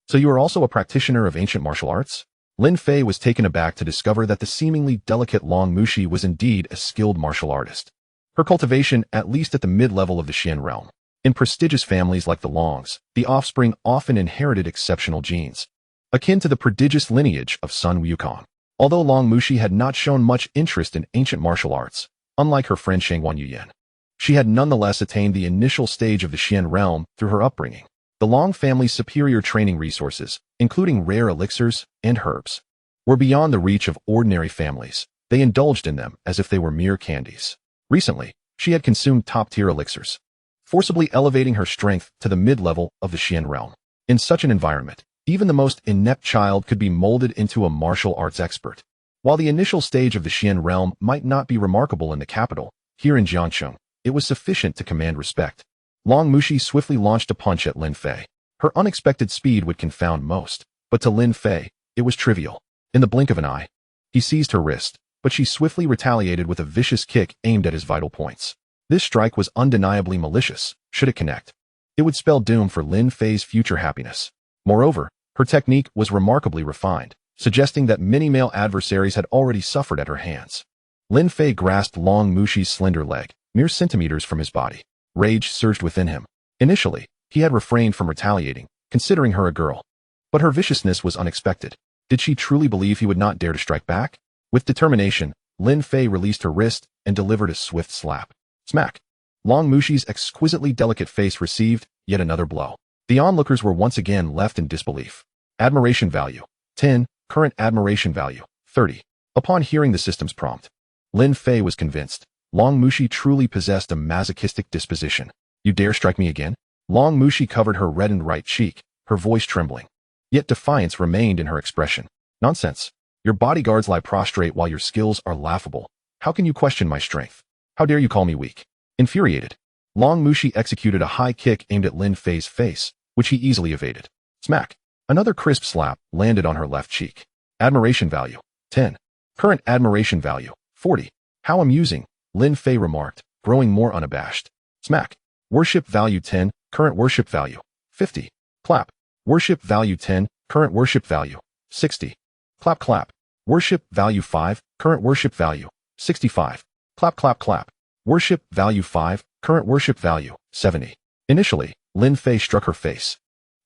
S1: so you are also a practitioner of ancient martial arts? Lin Fei was taken aback to discover that the seemingly delicate Long Mushi was indeed a skilled martial artist. Her cultivation, at least at the mid-level of the Xian realm. In prestigious families like the Longs, the offspring often inherited exceptional genes, akin to the prodigious lineage of Sun Wukong. Although Long Mushi had not shown much interest in ancient martial arts, unlike her friend Shangguan Yuyan, she had nonetheless attained the initial stage of the Xian realm through her upbringing. The Long family's superior training resources, including rare elixirs and herbs, were beyond the reach of ordinary families. They indulged in them as if they were mere candies. Recently, she had consumed top-tier elixirs, forcibly elevating her strength to the mid-level of the Xian realm. In such an environment, even the most inept child could be molded into a martial arts expert. While the initial stage of the Xian realm might not be remarkable in the capital, here in Jiangcheng, it was sufficient to command respect. Long Mushi swiftly launched a punch at Lin Fei. Her unexpected speed would confound most, but to Lin Fei, it was trivial. In the blink of an eye, he seized her wrist, but she swiftly retaliated with a vicious kick aimed at his vital points. This strike was undeniably malicious. Should it connect, it would spell doom for Lin Fei's future happiness. Moreover, her technique was remarkably refined, suggesting that many male adversaries had already suffered at her hands. Lin Fei grasped Long Mushi's slender leg, mere centimeters from his body. Rage surged within him. Initially, he had refrained from retaliating, considering her a girl. But her viciousness was unexpected. Did she truly believe he would not dare to strike back? With determination, Lin Fei released her wrist and delivered a swift slap. Smack! Long Mushi's exquisitely delicate face received yet another blow. The onlookers were once again left in disbelief. Admiration value, 10. Current admiration value, 30. Upon hearing the system's prompt, Lin Fei was convinced. Long Mushi truly possessed a masochistic disposition. You dare strike me again? Long Mushi covered her reddened right cheek, her voice trembling. Yet defiance remained in her expression. Nonsense. Your bodyguards lie prostrate while your skills are laughable. How can you question my strength? How dare you call me weak? Infuriated, Long Mushi executed a high kick aimed at Lin Fei's face, which he easily evaded. Smack! Another crisp slap landed on her left cheek. Admiration value, 10. Current admiration value, 40. How amusing, Lin Fei remarked, growing more unabashed. Smack! Worship value 10, current worship value, 50. Clap! Worship value 10, current worship value, 60. Clap clap! Worship value 5, current worship value, 65. Clap clap clap! Worship value 5, current worship value, 70. Initially, Lin Fei struck her face.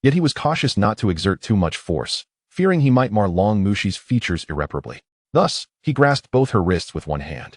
S1: Yet he was cautious not to exert too much force, fearing he might mar Long Mushi's features irreparably. Thus, he grasped both her wrists with one hand,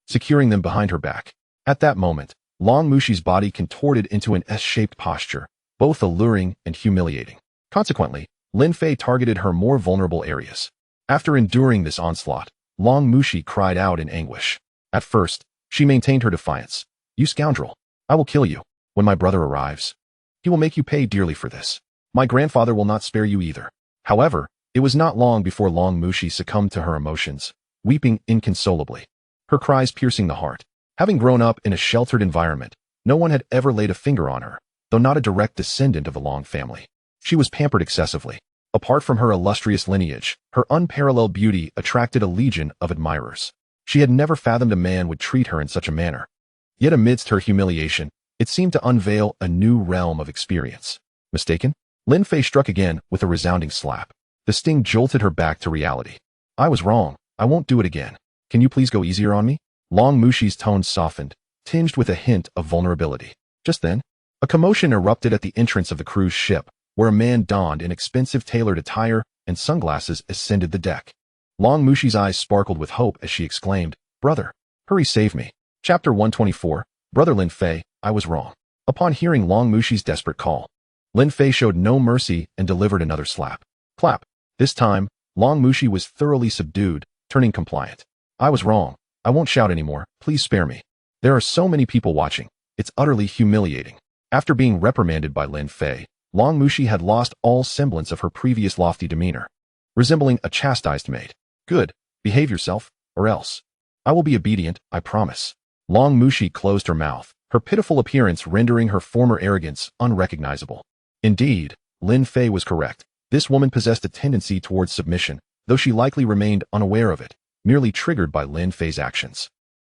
S1: securing them behind her back. At that moment, Long Mushi's body contorted into an S-shaped posture, both alluring and humiliating. Consequently, Lin Fei targeted her more vulnerable areas. After enduring this onslaught, Long Mushi cried out in anguish. At first, she maintained her defiance. You scoundrel! I will kill you. When my brother arrives, he will make you pay dearly for this. My grandfather will not spare you either. However, it was not long before Long Mushi succumbed to her emotions, weeping inconsolably, her cries piercing the heart. Having grown up in a sheltered environment, no one had ever laid a finger on her, though not a direct descendant of the Long family. She was pampered excessively. Apart from her illustrious lineage, her unparalleled beauty attracted a legion of admirers. She had never fathomed a man would treat her in such a manner. Yet amidst her humiliation, it seemed to unveil a new realm of experience. Mistaken? Lin Fei struck again with a resounding slap. The sting jolted her back to reality. I was wrong. I won't do it again. Can you please go easier on me? Long Mushi's tone softened, tinged with a hint of vulnerability. Just then, a commotion erupted at the entrance of the cruise ship, where a man donned in expensive tailored attire and sunglasses ascended the deck. Long Mushi's eyes sparkled with hope as she exclaimed, Brother, hurry save me. Chapter 124, Brother Lin Fei, I was wrong. Upon hearing Long Mushi's desperate call, Lin Fei showed no mercy and delivered another slap. Clap. This time, Long Mushi was thoroughly subdued, turning compliant. I was wrong. I won't shout anymore. Please spare me. There are so many people watching. It's utterly humiliating. After being reprimanded by Lin Fei, Long Mushi had lost all semblance of her previous lofty demeanor, resembling a chastised maid. Good, behave yourself, or else. I will be obedient, I promise. Long Mushi closed her mouth, her pitiful appearance rendering her former arrogance unrecognizable. Indeed, Lin Fei was correct. This woman possessed a tendency towards submission, though she likely remained unaware of it, merely triggered by Lin Fei's actions.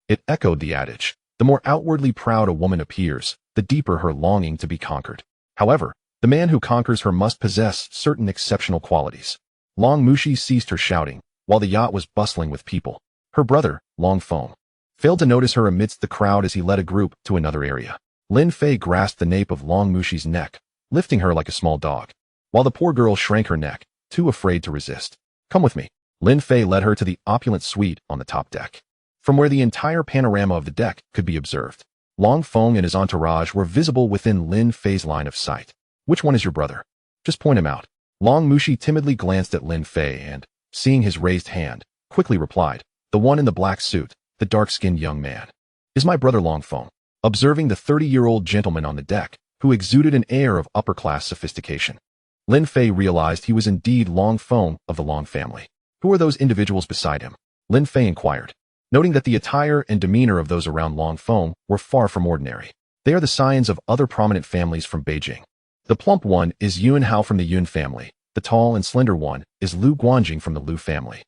S1: It echoed the adage, the more outwardly proud a woman appears, the deeper her longing to be conquered. However, the man who conquers her must possess certain exceptional qualities. Long Mushi ceased her shouting, while the yacht was bustling with people. Her brother, Long Feng, failed to notice her amidst the crowd as he led a group to another area. Lin Fei grasped the nape of Long Mushi's neck, lifting her like a small dog, while the poor girl shrank her neck, too afraid to resist. Come with me. Lin Fei led her to the opulent suite on the top deck, from where the entire panorama of the deck could be observed. Long Feng and his entourage were visible within Lin Fei's line of sight. Which one is your brother? Just point him out. Long Mushi timidly glanced at Lin Fei and, seeing his raised hand, quickly replied, the one in the black suit, the dark-skinned young man. Is my brother Long Feng. Observing the 30-year-old gentleman on the deck, who exuded an air of upper-class sophistication, Lin Fei realized he was indeed Long Feng of the Long family. Who are those individuals beside him? Lin Fei inquired, noting that the attire and demeanor of those around Long Feng were far from ordinary. They are the scions of other prominent families from Beijing. The plump one is Yun Hao from the Yun family, the tall and slender one is Lu Guanjing from the Lu family,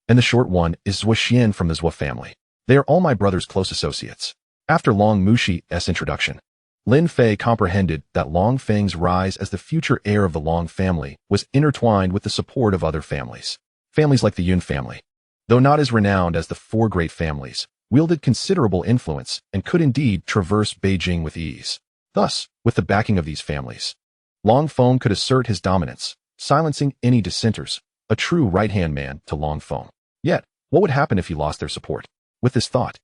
S1: and the short one is Zhou Xian from the Zhou family. They are all my brother's close associates. After Long Mushi's introduction, Lin Fei comprehended that Long Feng's rise as the future heir of the Long family was intertwined with the support of other families. Families like the Yun family, though not as renowned as the four great families, wielded considerable influence and could indeed traverse Beijing with ease. Thus, with the backing of these families, Long Feng could assert his dominance, silencing any dissenters, a true right-hand man to Long Feng. Yet, what would happen if he lost their support? With this thought,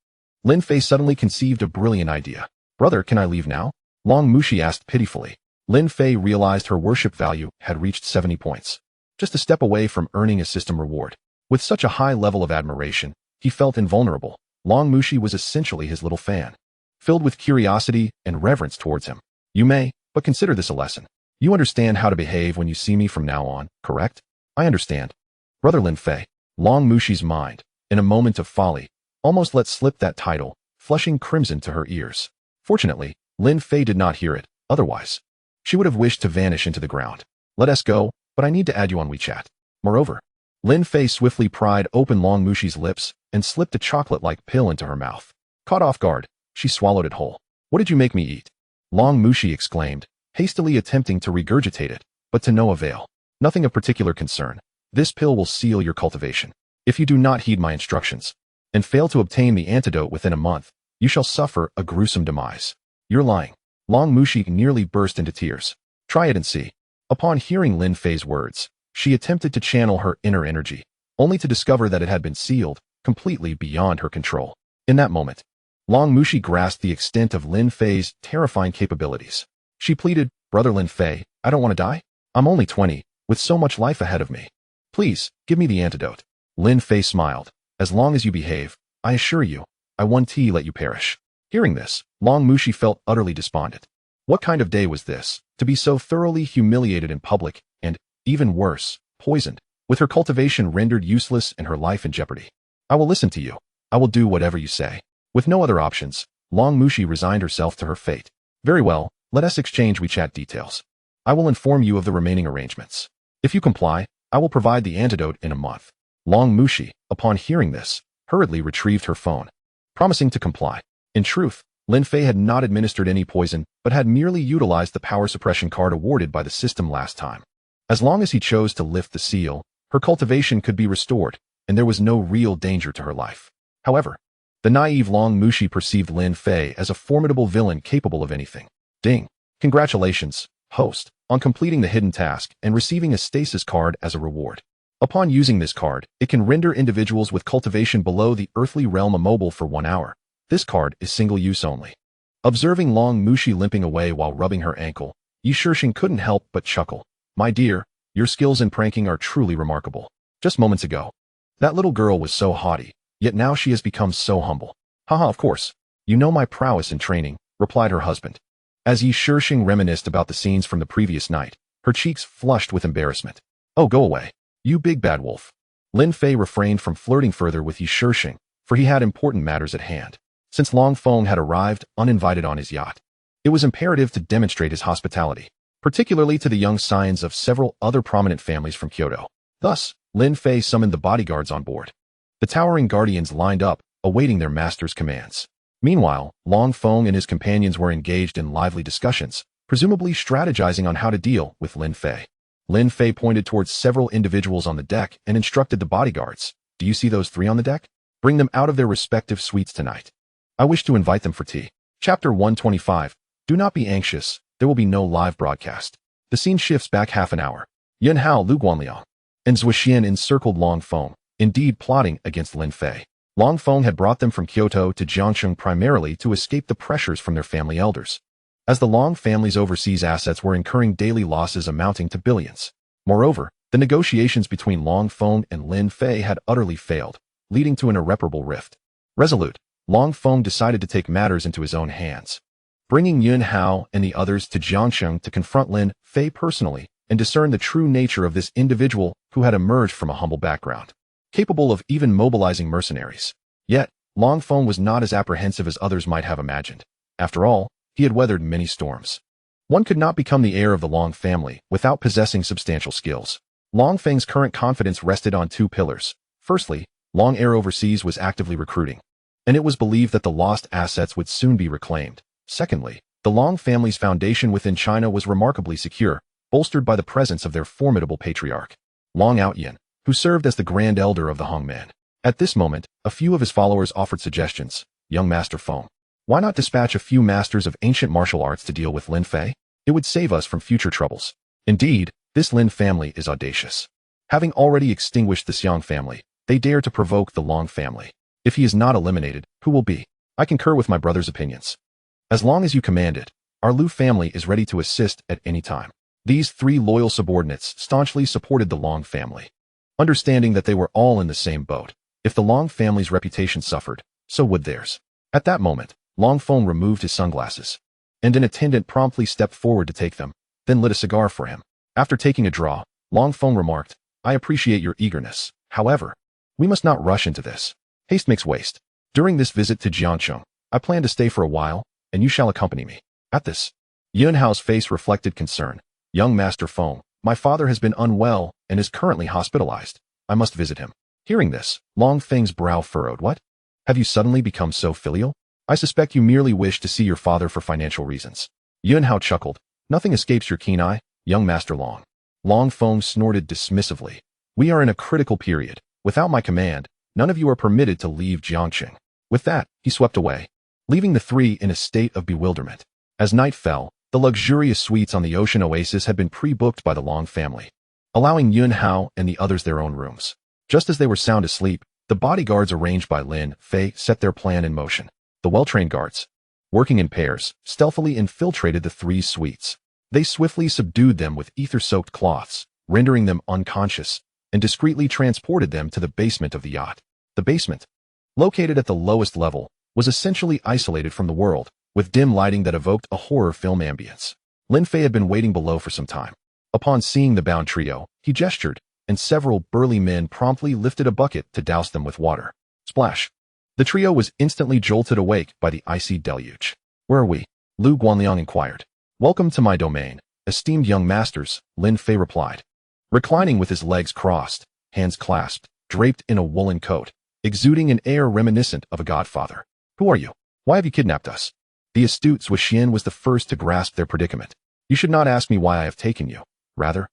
S1: Lin Fei suddenly conceived a brilliant idea. Brother, can I leave now? Long Mushi asked pitifully. Lin Fei realized her worship value had reached 70 points. Just a step away from earning a system reward. With such a high level of admiration, he felt invulnerable. Long Mushi was essentially his little fan, filled with curiosity and reverence towards him. You may, but consider this a lesson. You understand how to behave when you see me from now on, correct? I understand. Brother Lin Fei. Long Mushi's mind, in a moment of folly, almost let slip that title, flushing crimson to her ears. Fortunately, Lin Fei did not hear it, otherwise she would have wished to vanish into the ground. Let us go, but I need to add you on WeChat. Moreover, Lin Fei swiftly pried open Long Mushi's lips and slipped a chocolate-like pill into her mouth. Caught off guard, she swallowed it whole. What did you make me eat? Long Mushi exclaimed, hastily attempting to regurgitate it, but to no avail. Nothing of particular concern. This pill will seal your cultivation. If you do not heed my instructions, and fail to obtain the antidote within a month, you shall suffer a gruesome demise. You're lying. Long Mushi nearly burst into tears. Try it and see. Upon hearing Lin Fei's words, she attempted to channel her inner energy, only to discover that it had been sealed, completely beyond her control. In that moment, Long Mushi grasped the extent of Lin Fei's terrifying capabilities. She pleaded, Brother Lin Fei, I don't want to die. I'm only 20, with so much life ahead of me. Please, give me the antidote. Lin Fei smiled. As long as you behave, I assure you, I won't let you perish. Hearing this, Long Mushi felt utterly despondent. What kind of day was this, to be so thoroughly humiliated in public, and, even worse, poisoned, with her cultivation rendered useless and her life in jeopardy? I will listen to you. I will do whatever you say. With no other options, Long Mushi resigned herself to her fate. Very well, let us exchange WeChat details. I will inform you of the remaining arrangements. If you comply, I will provide the antidote in a month. Long Mushi, upon hearing this, hurriedly retrieved her phone, promising to comply. In truth, Lin Fei had not administered any poison, but had merely utilized the power suppression card awarded by the system last time. As long as he chose to lift the seal, her cultivation could be restored, and there was no real danger to her life. However, the naive Long Mushi perceived Lin Fei as a formidable villain capable of anything. Ding! Congratulations, host, on completing the hidden task and receiving a stasis card as a reward. Upon using this card, it can render individuals with cultivation below the earthly realm immobile for 1 hour. This card is single-use only. Observing Long Mushi limping away while rubbing her ankle, Yi Shixing couldn't help but chuckle. My dear, your skills in pranking are truly remarkable. Just moments ago, that little girl was so haughty, yet now she has become so humble. Haha, of course. You know my prowess in training, replied her husband. As Yi Shishing reminisced about the scenes from the previous night, her cheeks flushed with embarrassment. Oh, go away, you big bad wolf. Lin Fei refrained from flirting further with Yi Shishing, for he had important matters at hand. Since Long Feng had arrived uninvited on his yacht, it was imperative to demonstrate his hospitality, particularly to the young scions of several other prominent families from Kyoto. Thus, Lin Fei summoned the bodyguards on board. The towering guardians lined up, awaiting their master's commands. Meanwhile, Long Feng and his companions were engaged in lively discussions, presumably strategizing on how to deal with Lin Fei. Lin Fei pointed towards several individuals on the deck and instructed the bodyguards. Do you see those 3 on the deck? Bring them out of their respective suites tonight. I wish to invite them for tea. Chapter 125. Do not be anxious, there will be no live broadcast. The scene shifts back half an hour. Yun Hao, Lu Guanliang, and Zhuxian encircled Long Feng, indeed plotting against Lin Fei. Long Feng had brought them from Kyoto to Jiangsheng primarily to escape the pressures from their family elders, as the Long family's overseas assets were incurring daily losses amounting to billions. Moreover, the negotiations between Long Feng and Lin Fei had utterly failed, leading to an irreparable rift. Resolute, Long Feng decided to take matters into his own hands, bringing Yun Hao and the others to Jiangsheng to confront Lin Fei personally and discern the true nature of this individual who had emerged from a humble background, capable of even mobilizing mercenaries. Yet, Long Feng was not as apprehensive as others might have imagined. After all, he had weathered many storms. One could not become the heir of the Long family without possessing substantial skills. Long Feng's current confidence rested on 2 pillars. Firstly, Long Heir overseas was actively recruiting, and it was believed that the lost assets would soon be reclaimed. Secondly, the Long family's foundation within China was remarkably secure, bolstered by the presence of their formidable patriarch, Long Outyin, who served as the Grand Elder of the Hongmen. At this moment, a few of his followers offered suggestions. Young Master Feng, why not dispatch a few masters of ancient martial arts to deal with Lin Fei? It would save us from future troubles. Indeed, this Lin family is audacious. Having already extinguished the Xiang family, they dare to provoke the Long family. If he is not eliminated, who will be? I concur with my brother's opinions. As long as you command it, our Lu family is ready to assist at any time. These 3 loyal subordinates staunchly supported the Long family, understanding that they were all in the same boat. If the Long family's reputation suffered, so would theirs. At that moment, Long Feng removed his sunglasses, and an attendant promptly stepped forward to take them, then lit a cigar for him. After taking a draw, Long Feng remarked, I appreciate your eagerness. However, we must not rush into this. Haste makes waste. During this visit to Jiangsheng, I plan to stay for a while, and you shall accompany me. At this, Yun Hao's face reflected concern. Young Master Feng, my father has been unwell and is currently hospitalized. I must visit him. Hearing this, Long Feng's brow furrowed. What? Have you suddenly become so filial? I suspect you merely wish to see your father for financial reasons. Yun Hao chuckled. Nothing escapes your keen eye, young Master Long. Long Feng snorted dismissively. We are in a critical period. Without my command, none of you are permitted to leave Jiangsheng. With that, he swept away, leaving the 3 in a state of bewilderment. As night fell, the luxurious suites on the ocean oasis had been pre-booked by the Long family, allowing Yun Hao and the others their own rooms. Just as they were sound asleep, the bodyguards arranged by Lin Fei set their plan in motion. The well-trained guards, working in pairs, stealthily infiltrated the 3 suites. They swiftly subdued them with ether-soaked cloths, rendering them unconscious, and discreetly transported them to the basement of the yacht. The basement, located at the lowest level, was essentially isolated from the world, with dim lighting that evoked a horror film ambience. Lin Fei had been waiting below for some time. Upon seeing the bound trio, he gestured, and several burly men promptly lifted a bucket to douse them with water. Splash! The trio was instantly jolted awake by the icy deluge. Where are we? Lu Guanliang inquired. Welcome to my domain, esteemed young masters, Lin Fei replied. Reclining with his legs crossed, hands clasped, draped in a woolen coat, exuding an air reminiscent of a godfather. Who are you? Why have you kidnapped us? The astute Zhuxian was the first to grasp their predicament. You should not ask me why I have taken you. Rather,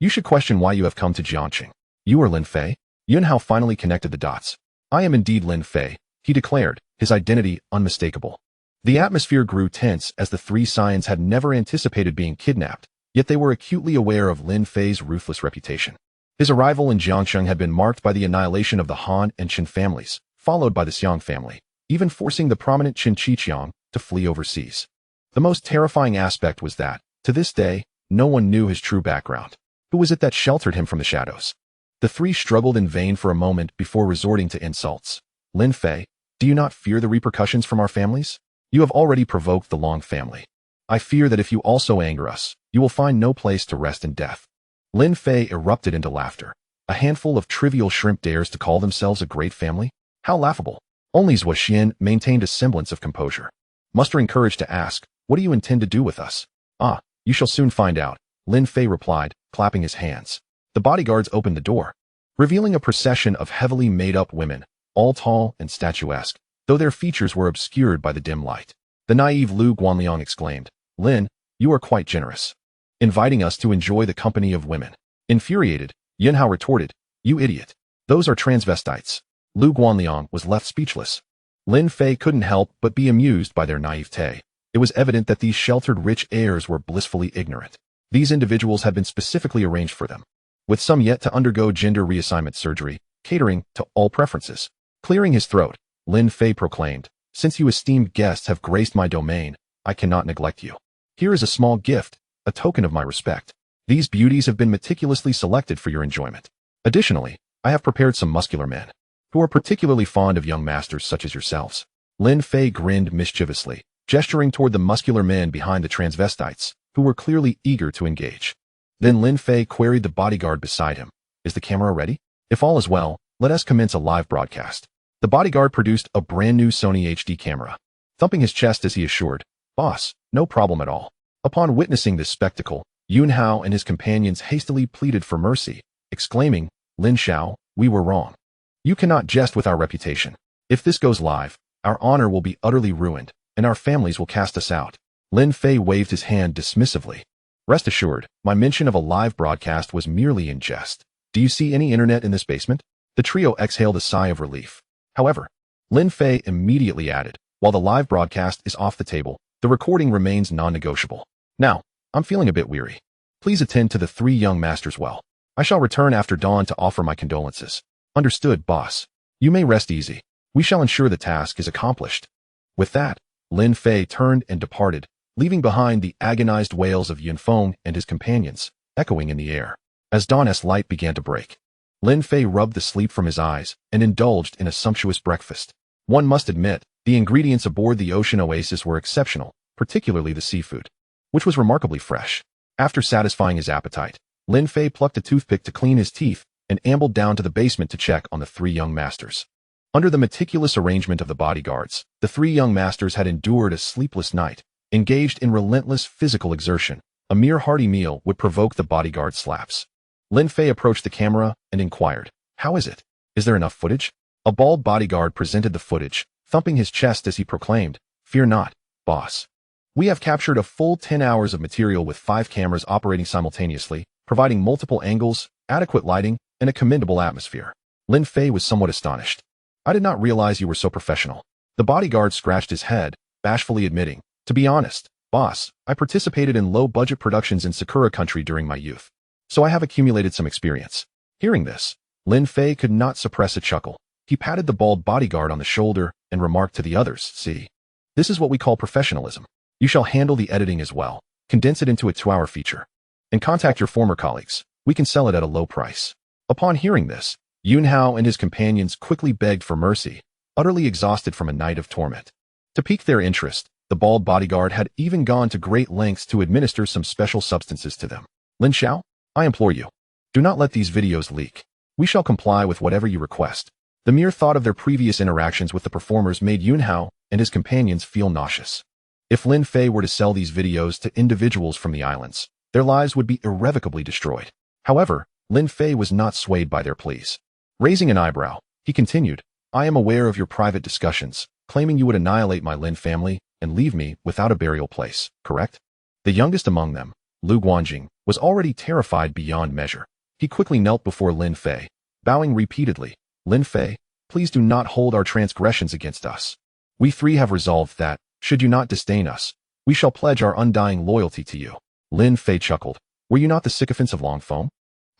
S1: you should question why you have come to Jiangsheng. You are Lin Fei? Yun Hao finally connected the dots. I am indeed Lin Fei, he declared, his identity unmistakable. The atmosphere grew tense as the 3 scions had never anticipated being kidnapped, yet they were acutely aware of Lin Fei's ruthless reputation. His arrival in Jiangsheng had been marked by the annihilation of the Han and Qin families, followed by the Xiang family, even forcing the prominent Qin Shiqiang to flee overseas. The most terrifying aspect was that, to this day, no one knew his true background. Who was it that sheltered him from the shadows? The 3 struggled in vain for a moment before resorting to insults. Lin Fei, Do you not fear the repercussions from our families? You have already provoked the Long family. I fear that if you also anger us, you will find no place to rest in death. Lin Fei erupted into laughter. A handful of trivial shrimp dares to call themselves a great family? How laughable. Only Zhuo Xian maintained a semblance of composure. Mustering courage to ask, what do you intend to do with us? Ah, you shall soon find out, Lin Fei replied, clapping his hands. The bodyguards opened the door, revealing a procession of heavily made-up women, all tall and statuesque, though their features were obscured by the dim light. The naive Lu Guanliang exclaimed, Lin, you are quite generous, inviting us to enjoy the company of women. Infuriated, Yunhao retorted, you idiot. Those are transvestites. Lu Guanliang was left speechless. Lin Fei couldn't help but be amused by their naivete. It was evident that these sheltered rich heirs were blissfully ignorant. These individuals had been specifically arranged for them, with some yet to undergo gender reassignment surgery, catering to all preferences. Clearing his throat, Lin Fei proclaimed, since you esteemed guests have graced my domain, I cannot neglect you. Here is a small gift, a token of my respect. These beauties have been meticulously selected for your enjoyment. Additionally, I have prepared some muscular men, who are particularly fond of young masters such as yourselves. Lin Fei grinned mischievously, gesturing toward the muscular men behind the transvestites, who were clearly eager to engage. Then Lin Fei queried the bodyguard beside him, is the camera ready? If all is well, let us commence a live broadcast. The bodyguard produced a brand new Sony HD camera, thumping his chest as he assured, boss, no problem at all. Upon witnessing this spectacle, Yunhao and his companions hastily pleaded for mercy, exclaiming, Lin Xiao, we were wrong. You cannot jest with our reputation. If this goes live, our honor will be utterly ruined, and our families will cast us out. Lin Fei waved his hand dismissively. Rest assured, my mention of a live broadcast was merely in jest. Do you see any internet in this basement? The trio exhaled a sigh of relief. However, Lin Fei immediately added, while the live broadcast is off the table, the recording remains non-negotiable. Now, I'm feeling a bit weary. Please attend to the 3 young masters well. I shall return after dawn to offer my condolences. Understood, boss. You may rest easy. We shall ensure the task is accomplished. With that, Lin Fei turned and departed, leaving behind the agonized wails of Yunfeng and his companions, echoing in the air. As dawn's light began to break, Lin Fei rubbed the sleep from his eyes and indulged in a sumptuous breakfast. One must admit, the ingredients aboard the ocean oasis were exceptional, particularly the seafood, which was remarkably fresh. After satisfying his appetite, Lin Fei plucked a toothpick to clean his teeth and ambled down to the basement to check on the 3 young masters. Under the meticulous arrangement of the bodyguards, the 3 young masters had endured a sleepless night, engaged in relentless physical exertion. A mere hearty meal would provoke the bodyguard slaps. Lin Fei approached the camera and inquired, how is it? Is there enough footage? A bald bodyguard presented the footage, thumping his chest as he proclaimed, fear not, boss. We have captured a full 10 hours of material with 5 cameras operating simultaneously, providing multiple angles, adequate lighting, and a commendable atmosphere. Lin Fei was somewhat astonished. I did not realize you were so professional. The bodyguard scratched his head, bashfully admitting, to be honest, boss, I participated in low-budget productions in Sakura country during my youth, so I have accumulated some experience. Hearing this, Lin Fei could not suppress a chuckle. He patted the bald bodyguard on the shoulder and remarked to the others, see, this is what we call professionalism. You shall handle the editing as well, condense it into a 2-hour feature, and contact your former colleagues. We can sell it at a low price. Upon hearing this, Yunhao and his companions quickly begged for mercy, utterly exhausted from a night of torment. To pique their interest, the bald bodyguard had even gone to great lengths to administer some special substances to them. Lin Xiao, I implore you, do not let these videos leak. We shall comply with whatever you request. The mere thought of their previous interactions with the performers made Yunhao and his companions feel nauseous. If Lin Fei were to sell these videos to individuals from the islands, their lives would be irrevocably destroyed. However, Lin Fei was not swayed by their pleas. Raising an eyebrow, he continued, I am aware of your private discussions, claiming you would annihilate my Lin family and leave me without a burial place, correct? The youngest among them, Lu Guanjing, was already terrified beyond measure. He quickly knelt before Lin Fei, bowing repeatedly, Lin Fei, please do not hold our transgressions against us. We 3 have resolved that, should you not disdain us, we shall pledge our undying loyalty to you. Lin Fei chuckled, were you not the sycophants of Long Foam?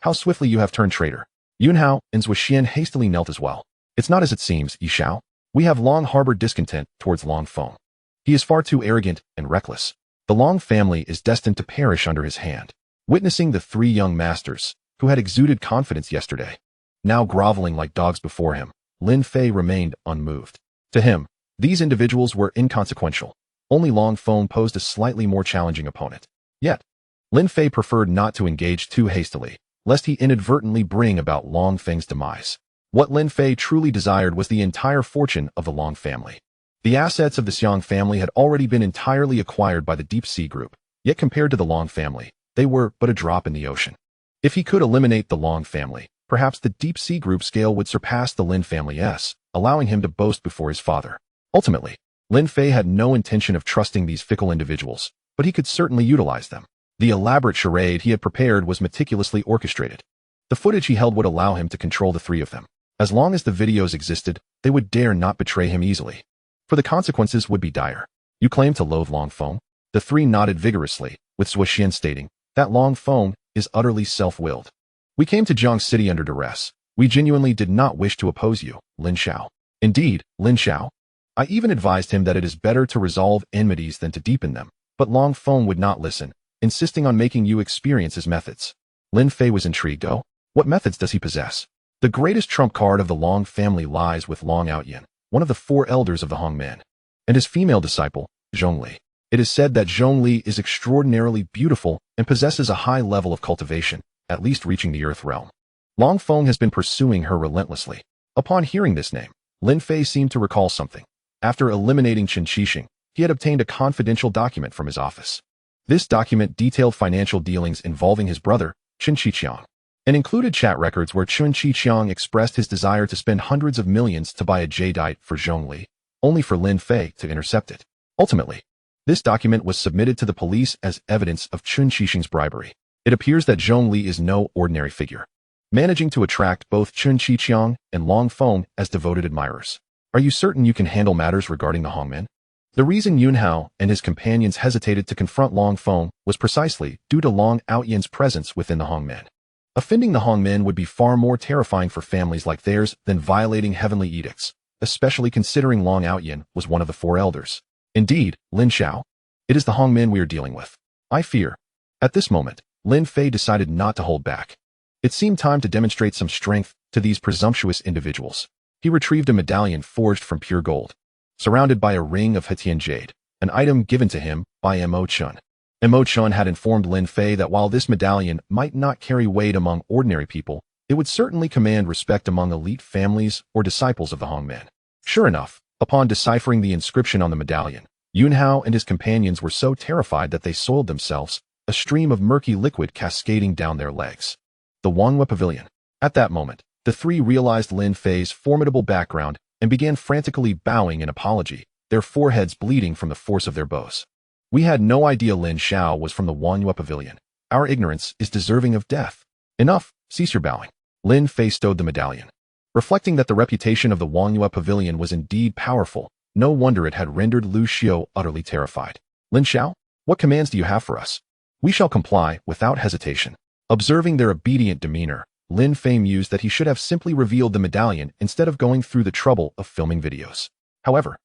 S1: How swiftly you have turned traitor. Yunhao and Zhuo Xian hastily knelt as well. It's not as it seems, Yi Xiao. We have long harbored discontent towards Long Foam. He is far too arrogant and reckless. The Long family is destined to perish under his hand. Witnessing the 3 young masters, who had exuded confidence yesterday, now groveling like dogs before him, Lin Fei remained unmoved. To him, these individuals were inconsequential. Only Long Feng posed a slightly more challenging opponent. Yet, Lin Fei preferred not to engage too hastily, lest he inadvertently bring about Long Feng's demise. What Lin Fei truly desired was the entire fortune of the Long family. The assets of the Xiang family had already been entirely acquired by the Deep Sea Group, yet compared to the Long family, they were but a drop in the ocean. If he could eliminate the Long family, perhaps the Deep Sea Group scale would surpass the Lin family's, allowing him to boast before his father. Ultimately, Lin Fei had no intention of trusting these fickle individuals, but he could certainly utilize them. The elaborate charade he had prepared was meticulously orchestrated. The footage he held would allow him to control the three of them. As long as the videos existed, they would dare not betray him easily. For the consequences would be dire. You claim to loathe Long Feng? The three nodded vigorously, with Zuoxian stating, that Long Feng is utterly self-willed. We came to Jiang City under duress. We genuinely did not wish to oppose you, Lin Xiao. Indeed, Lin Xiao. I even advised him that it is better to resolve enmities than to deepen them, but Long Feng would not listen, insisting on making you experience his methods. Lin Fei was intrigued. Oh, what methods does he possess? The greatest trump card of the Long family lies with Long Outyan, one of the four elders of the Hongmen, and his female disciple, Zhongli. It is said that Zhongli is extraordinarily beautiful and possesses a high level of cultivation, at least reaching the earth realm. Long Feng has been pursuing her relentlessly. Upon hearing this name, Lin Fei seemed to recall something. After eliminating Chen Qixing, he had obtained a confidential document from his office. This document detailed financial dealings involving his brother, Chen Qiqiang, and included chat records where Chen Qiqiang expressed his desire to spend hundreds of millions to buy a jadeite for Zhongli, only for Lin Fei to intercept it. Ultimately, this document was submitted to the police as evidence of Chen Qixing's bribery. It appears that Zhongli is no ordinary figure, managing to attract both Chen Qiqiang and Long Feng as devoted admirers. Are you certain you can handle matters regarding the Hongmen? The reason Yunhao and his companions hesitated to confront Long Feng was precisely due to Long Outyan's presence within the Hongmen. Offending the Hongmen would be far more terrifying for families like theirs than violating heavenly edicts, especially considering Long Outyan was one of the four elders. Indeed, Lin Xiao, it is the Hongmen we are dealing with. I fear. At this moment, Lin Fei decided not to hold back. It seemed time to demonstrate some strength to these presumptuous individuals. He retrieved a medallion forged from pure gold, surrounded by a ring of Hetian jade, an item given to him by Mo Chun. Mo Chun had informed Lin Fei that while this medallion might not carry weight among ordinary people, it would certainly command respect among elite families or disciples of the Hongmen. Sure enough, upon deciphering the inscription on the medallion, Yunhao and his companions were so terrified that they soiled themselves, a stream of murky liquid cascading down their legs. The Wanghua Pavilion. At that moment, the three realized Lin Fei's formidable background and began frantically bowing in apology, their foreheads bleeding from the force of their bows. We had no idea Lin Xiao was from the Wanghua Pavilion. Our ignorance is deserving of death. Enough, cease your bowing. Lin Fei stowed the medallion. Reflecting that the reputation of the Wanghua Pavilion was indeed powerful, no wonder it had rendered Lu Xiu utterly terrified. Lin Xiao, what commands do you have for us? We shall comply without hesitation. Observing their obedient demeanor, Lin Fei mused that he should have simply revealed the medallion instead of going through the trouble of filming videos. However,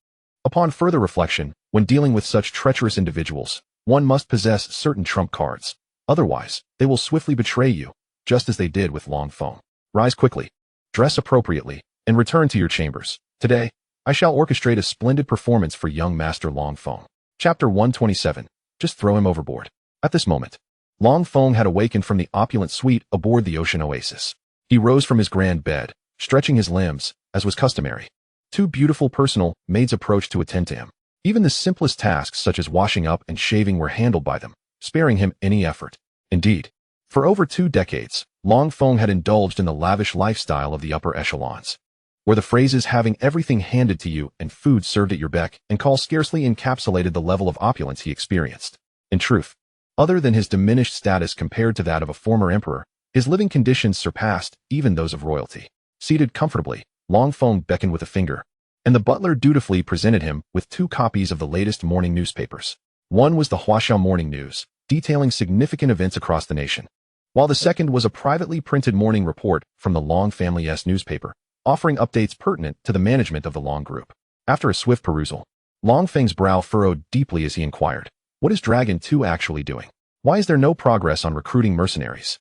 S1: upon further reflection, when dealing with such treacherous individuals, one must possess certain trump cards. Otherwise, they will swiftly betray you, just as they did with Long Feng. Rise quickly, dress appropriately, and return to your chambers. Today, I shall orchestrate a splendid performance for young Master Long Feng. Chapter 127. Just throw him overboard. At this moment, Long Feng had awakened from the opulent suite aboard the ocean oasis. He rose from his grand bed, stretching his limbs, as was customary. Two beautiful personal maids approached to attend to him. Even the simplest tasks such as washing up and shaving were handled by them, sparing him any effort. Indeed, for over 2 decades, Long Feng had indulged in the lavish lifestyle of the upper echelons, where the phrases having everything handed to you and food served at your beck and call scarcely encapsulated the level of opulence he experienced. In truth, other than his diminished status compared to that of a former emperor, his living conditions surpassed even those of royalty. Seated comfortably, Long Feng beckoned with a finger, and the butler dutifully presented him with 2 copies of the latest morning newspapers. One was the Huaxiao Morning News, detailing significant events across the nation, while the second was a privately printed morning report from the Long family's newspaper, offering updates pertinent to the management of the Long Group. After a swift perusal, Long Feng's brow furrowed deeply as he inquired, what is Dragon 2 actually doing? Why is there no progress on recruiting mercenaries?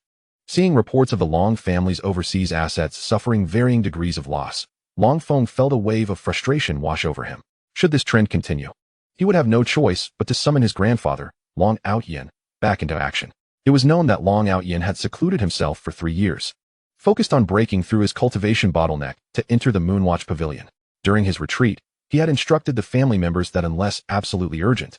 S1: Seeing reports of the Long family's overseas assets suffering varying degrees of loss, Long Feng felt a wave of frustration wash over him. Should this trend continue, he would have no choice but to summon his grandfather, Long Outyin, back into action. It was known that Long Outyin had secluded himself for 3 years, focused on breaking through his cultivation bottleneck to enter the Moonwatch Pavilion. During his retreat, he had instructed the family members that unless absolutely urgent,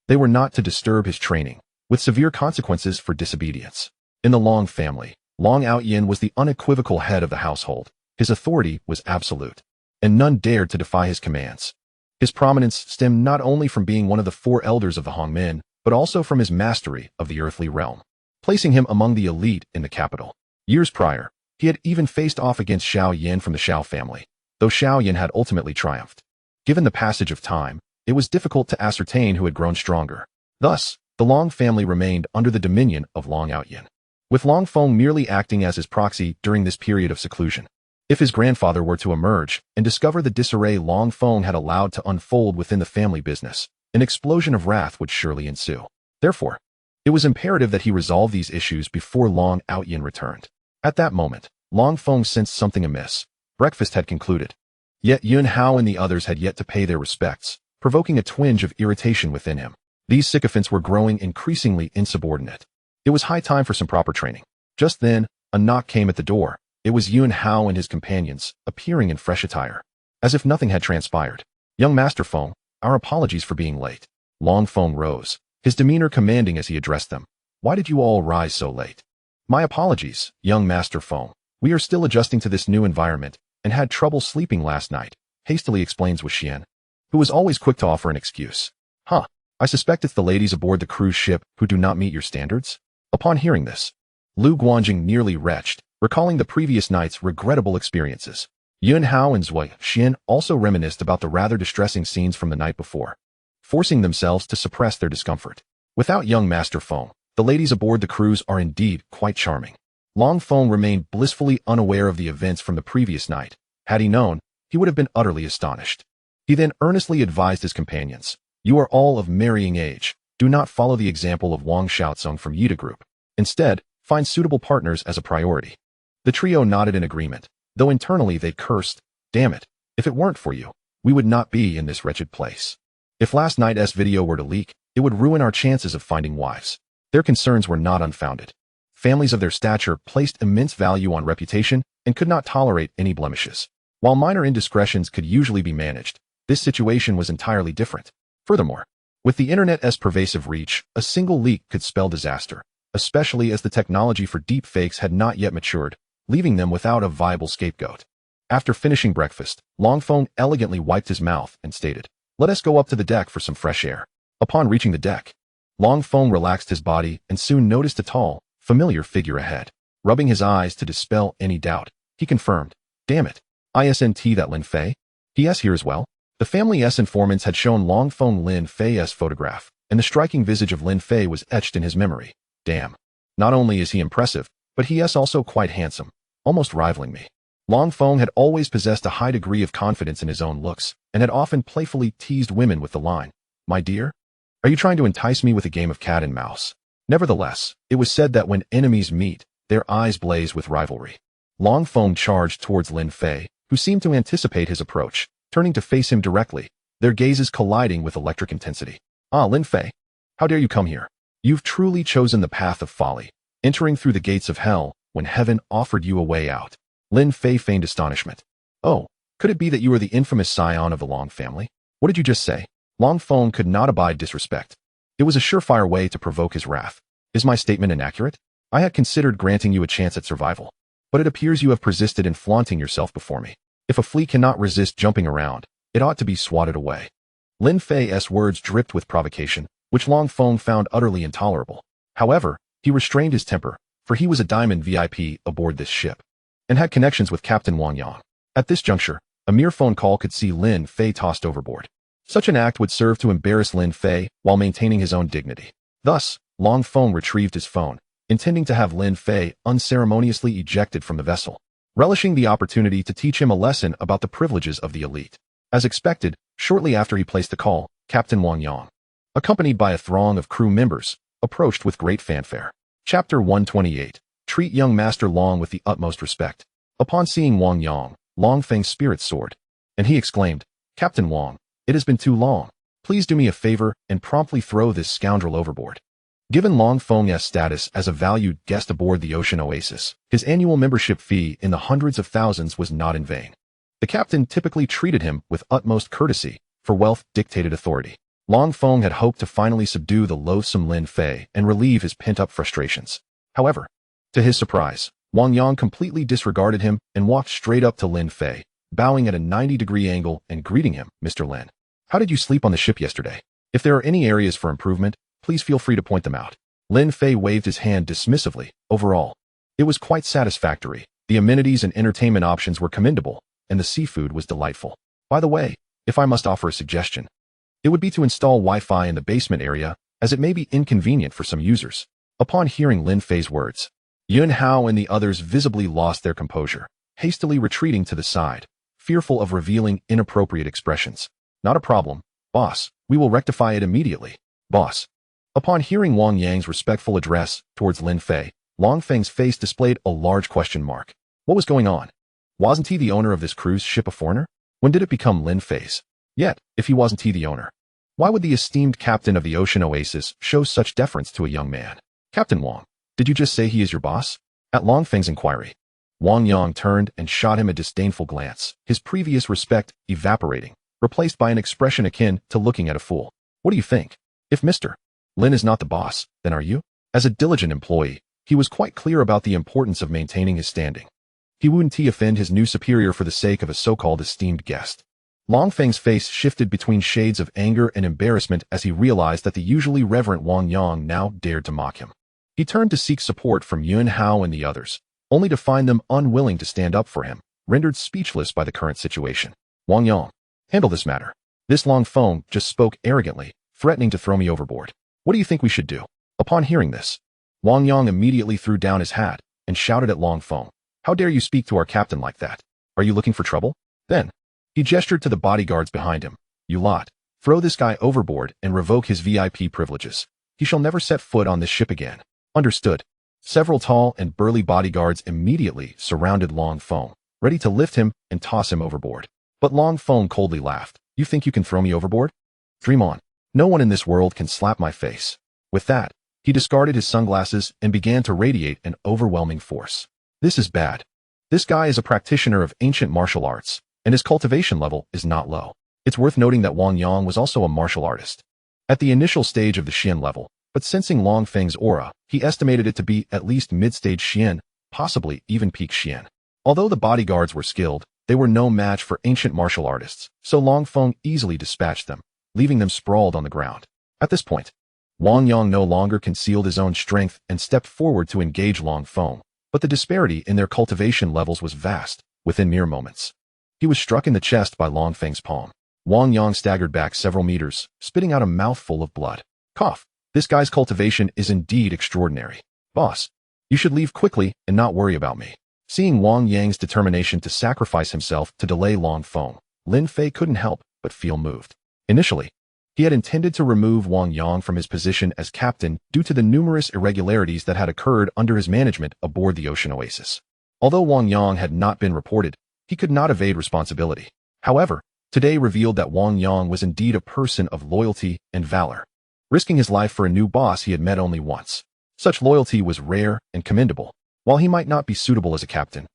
S1: they were not to disturb his training, with severe consequences for disobedience. In the Long family, Long Outyin was the unequivocal head of the household. His authority was absolute, and none dared to defy his commands. His prominence stemmed not only from being one of the 4 elders of the Hongmen, but also from his mastery of the earthly realm, placing him among the elite in the capital. Years prior, he had even faced off against Xiao Yin from the Xiao family, though Xiao Yin had ultimately triumphed. Given the passage of time, it was difficult to ascertain who had grown stronger. Thus, the Long family remained under the dominion of Long Outyin, with Long Feng merely acting as his proxy during this period of seclusion. If his grandfather were to emerge and discover the disarray Long Feng had allowed to unfold within the family business, an explosion of wrath would surely ensue. Therefore, it was imperative that he resolve these issues before Long Outyin returned. At that moment, Long Feng sensed something amiss. Breakfast had concluded, yet Yun Hao and the others had yet to pay their respects, provoking a twinge of irritation within him. These sycophants were growing increasingly insubordinate. It was high time for some proper training. Just then, a knock came at the door. It was Yun Hao and his companions, appearing in fresh attire, as if nothing had transpired. Young Master Feng, our apologies for being late. Long Feng rose, his demeanor commanding as he addressed them. Why did you all rise so late? My apologies, young Master Feng. We are still adjusting to this new environment and had trouble sleeping last night, hastily explains Wuxian, who was always quick to offer an excuse. I suspect it's the ladies aboard the cruise ship who do not meet your standards? Upon hearing this, Lu Guanjing nearly retched, recalling the previous night's regrettable experiences. Yun Hao and Zui Xian also reminisced about the rather distressing scenes from the night before, forcing themselves to suppress their discomfort. Without young Master Feng, the ladies aboard the cruise are indeed quite charming. Long Feng remained blissfully unaware of the events from the previous night. Had he known, he would have been utterly astonished. He then earnestly advised his companions, you are all of marrying age. Do not follow the example of Wang Xiaocong from Yida Group. Instead, find suitable partners as a priority. The trio nodded in agreement, though internally they cursed, damn it, if it weren't for you, we would not be in this wretched place. If last night's video were to leak, it would ruin our chances of finding wives. Their concerns were not unfounded. Families of their stature placed immense value on reputation and could not tolerate any blemishes. While minor indiscretions could usually be managed, this situation was entirely different. Furthermore, with the internet's pervasive reach, a single leak could spell disaster, especially as the technology for deepfakes had not yet matured, leaving them without a viable scapegoat. After finishing breakfast, Long Feng elegantly wiped his mouth and stated, let us go up to the deck for some fresh air. Upon reaching the deck, Long Feng relaxed his body and soon noticed a tall, familiar figure ahead. Rubbing his eyes to dispel any doubt, he confirmed, damn it, isn't that Lin Fei? He.S. here as well? The family's informants had shown Long Feng Lin Fei's photograph, and the striking visage of Lin Fei was etched in his memory. Damn. Not only is he impressive, but he's also quite handsome, almost rivaling me. Long Feng had always possessed a high degree of confidence in his own looks, and had often playfully teased women with the line, my dear, are you trying to entice me with a game of cat and mouse? Nevertheless, it was said that when enemies meet, their eyes blaze with rivalry. Long Feng charged towards Lin Fei, who seemed to anticipate his approach, turning to face him directly, their gazes colliding with electric intensity. Ah, Lin Fei, how dare you come here? You've truly chosen the path of folly, entering through the gates of hell when heaven offered you a way out. Lin Fei feigned astonishment. Oh, could it be that you are the infamous scion of the Long family? What did you just say? Long Feng could not abide disrespect. It was a surefire way to provoke his wrath. Is my statement inaccurate? I had considered granting you a chance at survival, but it appears you have persisted in flaunting yourself before me. If a flea cannot resist jumping around, it ought to be swatted away. Lin Fei's words dripped with provocation, which Long Feng found utterly intolerable. However, he restrained his temper, for he was a diamond VIP aboard this ship, and had connections with Captain Wang Yang. At this juncture, a mere phone call could see Lin Fei tossed overboard. Such an act would serve to embarrass Lin Fei while maintaining his own dignity. Thus, Long Feng retrieved his phone, intending to have Lin Fei unceremoniously ejected from the vessel, relishing the opportunity to teach him a lesson about the privileges of the elite. As expected, shortly after he placed the call, Captain Wang Yang, accompanied by a throng of crew members, approached with great fanfare. Chapter 128. Treat young Master Long with the utmost respect. Upon seeing Wang Yang, Long Feng's spirits soared, and he exclaimed, "Captain Wang, it has been too long. Please do me a favor and promptly throw this scoundrel overboard." Given Long Feng's status as a valued guest aboard the Ocean Oasis, his annual membership fee in the hundreds of thousands was not in vain. The captain typically treated him with utmost courtesy, for wealth dictated authority. Long Feng had hoped to finally subdue the loathsome Lin Fei and relieve his pent-up frustrations. However, to his surprise, Wang Yang completely disregarded him and walked straight up to Lin Fei, bowing at a 90-degree angle and greeting him, "Mr. Lin, how did you sleep on the ship yesterday? If there are any areas for improvement, please feel free to point them out." Lin Fei waved his hand dismissively. Overall, it was quite satisfactory. The amenities and entertainment options were commendable, and the seafood was delightful. By the way, if I must offer a suggestion, it would be to install Wi-Fi in the basement area, as it may be inconvenient for some users. Upon hearing Lin Fei's words, Yun Hao and the others visibly lost their composure, hastily retreating to the side, fearful of revealing inappropriate expressions. "Not a problem, boss. We will rectify it immediately, boss." Upon hearing Wang Yang's respectful address towards Lin Fei, Long Feng's face displayed a large question mark. What was going on? Wasn't he the owner of this cruise ship a foreigner? When did it become Lin Fei's? Yet, if he wasn't he the owner, why would the esteemed captain of the Ocean Oasis show such deference to a young man? "Captain Wang, did you just say he is your boss?" At Long Feng's inquiry, Wang Yang turned and shot him a disdainful glance, his previous respect evaporating, replaced by an expression akin to looking at a fool. "What do you think? If Mr. Lin is not the boss, then are you?" As a diligent employee, he was quite clear about the importance of maintaining his standing. He wouldn't offend his new superior for the sake of a so-called esteemed guest. Long Feng's face shifted between shades of anger and embarrassment as he realized that the usually reverent Wang Yang now dared to mock him. He turned to seek support from Yun Hao and the others, only to find them unwilling to stand up for him, rendered speechless by the current situation. "Wang Yang, handle this matter. This Long Feng just spoke arrogantly, threatening to throw me overboard. What do you think we should do?" Upon hearing this, Wang Yang immediately threw down his hat and shouted at Long Feng, "How dare you speak to our captain like that? Are you looking for trouble?" Then, he gestured to the bodyguards behind him. "You lot, throw this guy overboard and revoke his VIP privileges. He shall never set foot on this ship again." "Understood." Several tall and burly bodyguards immediately surrounded Long Feng, ready to lift him and toss him overboard. But Long Feng coldly laughed. "You think you can throw me overboard? Dream on. No one in this world can slap my face." With that, he discarded his sunglasses and began to radiate an overwhelming force. "This is bad. This guy is a practitioner of ancient martial arts, and his cultivation level is not low." It's worth noting that Wang Yang was also a martial artist. At the initial stage of the Xian level, but sensing Long Feng's aura, he estimated it to be at least mid-stage Xian, possibly even peak Xian. Although the bodyguards were skilled, they were no match for ancient martial artists, so Long Feng easily dispatched them, leaving them sprawled on the ground. At this point, Wang Yang no longer concealed his own strength and stepped forward to engage Long Feng, but the disparity in their cultivation levels was vast. Within mere moments, he was struck in the chest by Long Feng's palm. Wang Yang staggered back several meters, spitting out a mouthful of blood. "Cough. This guy's cultivation is indeed extraordinary. Boss, you should leave quickly and not worry about me." Seeing Wang Yang's determination to sacrifice himself to delay Long Feng, Lin Fei couldn't help but feel moved. Initially, he had intended to remove Wang Yang from his position as captain due to the numerous irregularities that had occurred under his management aboard the Ocean Oasis. Although Wang Yang had not been reported, he could not evade responsibility. However, today revealed that Wang Yang was indeed a person of loyalty and valor, risking his life for a new boss he had met only once. Such loyalty was rare and commendable. While he might not be suitable as a captain,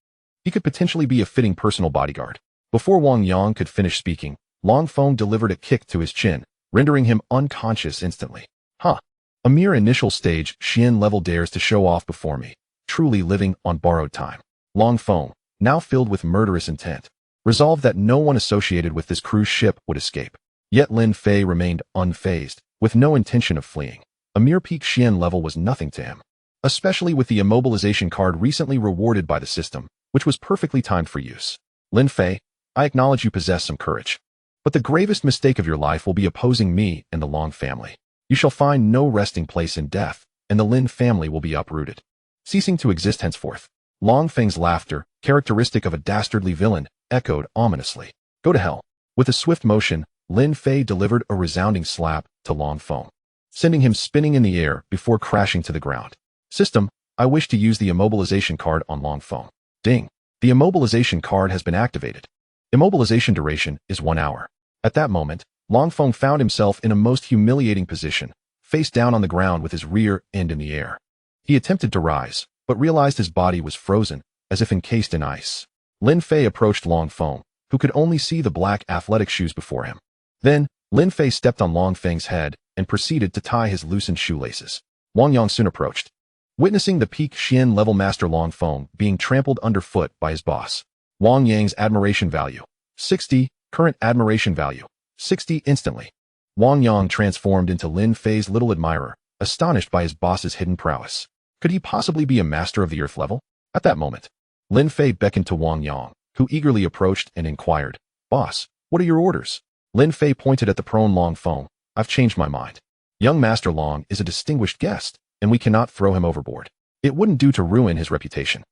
S1: he could potentially be a fitting personal bodyguard. Before Wang Yang could finish speaking, Long Feng delivered a kick to his chin, rendering him unconscious instantly. "Huh. A mere initial stage Xian level dares to show off before me, truly living on borrowed time." Long Feng, now filled with murderous intent, resolved that no one associated with this cruise ship would escape. Yet Lin Fei remained unfazed, with no intention of fleeing. A mere peak Xian level was nothing to him, especially with the immobilization card recently rewarded by the system, which was perfectly timed for use. "Lin Fei, I acknowledge you possess some courage, but the gravest mistake of your life will be opposing me and the Long family. You shall find no resting place in death, and the Lin family will be uprooted, ceasing to exist henceforth." Long Feng's laughter, characteristic of a dastardly villain, echoed ominously. "Go to hell." With a swift motion, Lin Fei delivered a resounding slap to Long Feng, sending him spinning in the air before crashing to the ground. "System, I wish to use the immobilization card on Long Feng." Ding. The immobilization card has been activated. Immobilization duration is 1 hour. At that moment, Long Feng found himself in a most humiliating position, face down on the ground with his rear end in the air. He attempted to rise, but realized his body was frozen, as if encased in ice. Lin Fei approached Long Feng, who could only see the black athletic shoes before him. Then, Lin Fei stepped on Long Feng's head and proceeded to tie his loosened shoelaces. Wang Yang soon approached. Witnessing the peak Xian level master Long Feng being trampled underfoot by his boss. Wang Yang's admiration value, 60, current admiration value, 60 instantly. Wang Yang transformed into Lin Fei's little admirer, astonished by his boss's hidden prowess. Could he possibly be a master of the earth level? At that moment, Lin Fei beckoned to Wang Yang, who eagerly approached and inquired, "Boss, what are your orders?" Lin Fei pointed at the prone Long Feng. "I've changed my mind. Young Master Long is a distinguished guest, and we cannot throw him overboard. It wouldn't do to ruin his reputation.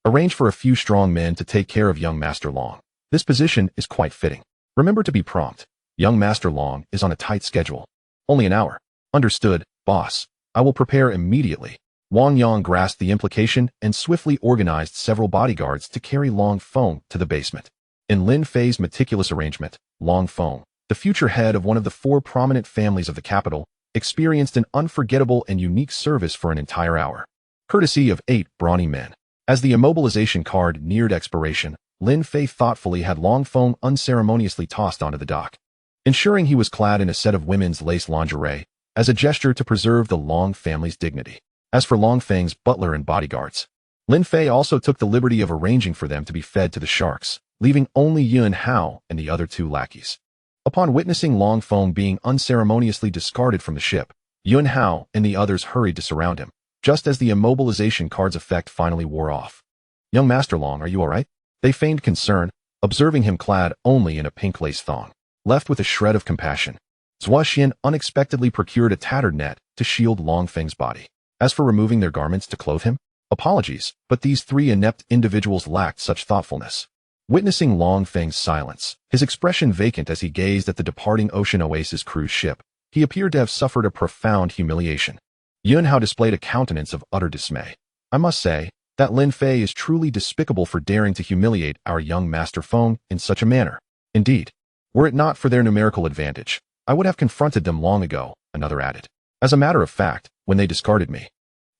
S1: Arrange for a few strong men to take care of young Master Long. This position is quite fitting. Remember to be prompt. Young Master Long is on a tight schedule. Only an hour." "Understood, boss. I will prepare immediately." Wang Yang grasped the implication and swiftly organized several bodyguards to carry Long Feng to the basement. In Lin Fei's meticulous arrangement, Long Feng, the future head of one of the 4 prominent families of the capital, experienced an unforgettable and unique service for an entire hour, courtesy of 8 brawny men. As the immobilization card neared expiration, Lin Fei thoughtfully had Long Feng unceremoniously tossed onto the dock, ensuring he was clad in a set of women's lace lingerie, as a gesture to preserve the Long family's dignity. As for Long Feng's butler and bodyguards, Lin Fei also took the liberty of arranging for them to be fed to the sharks, leaving only Yun Hao and the other 2 lackeys. Upon witnessing Long Feng being unceremoniously discarded from the ship, Yun Hao and the others hurried to surround him, just as the immobilization card's effect finally wore off. "Young Master Long, are you all right?" They feigned concern, observing him clad only in a pink lace thong. Left with a shred of compassion, Zhua Xian unexpectedly procured a tattered net to shield Long Feng's body. As for removing their garments to clothe him, apologies, but these 3 inept individuals lacked such thoughtfulness. Witnessing Long Feng's silence, his expression vacant as he gazed at the departing Ocean Oasis cruise ship, he appeared to have suffered a profound humiliation. Yun Hao displayed a countenance of utter dismay. "I must say that Lin Fei is truly despicable for daring to humiliate our young Master Feng in such a manner. Indeed, were it not for their numerical advantage, I would have confronted them long ago," another added. "As a matter of fact, when they discarded me,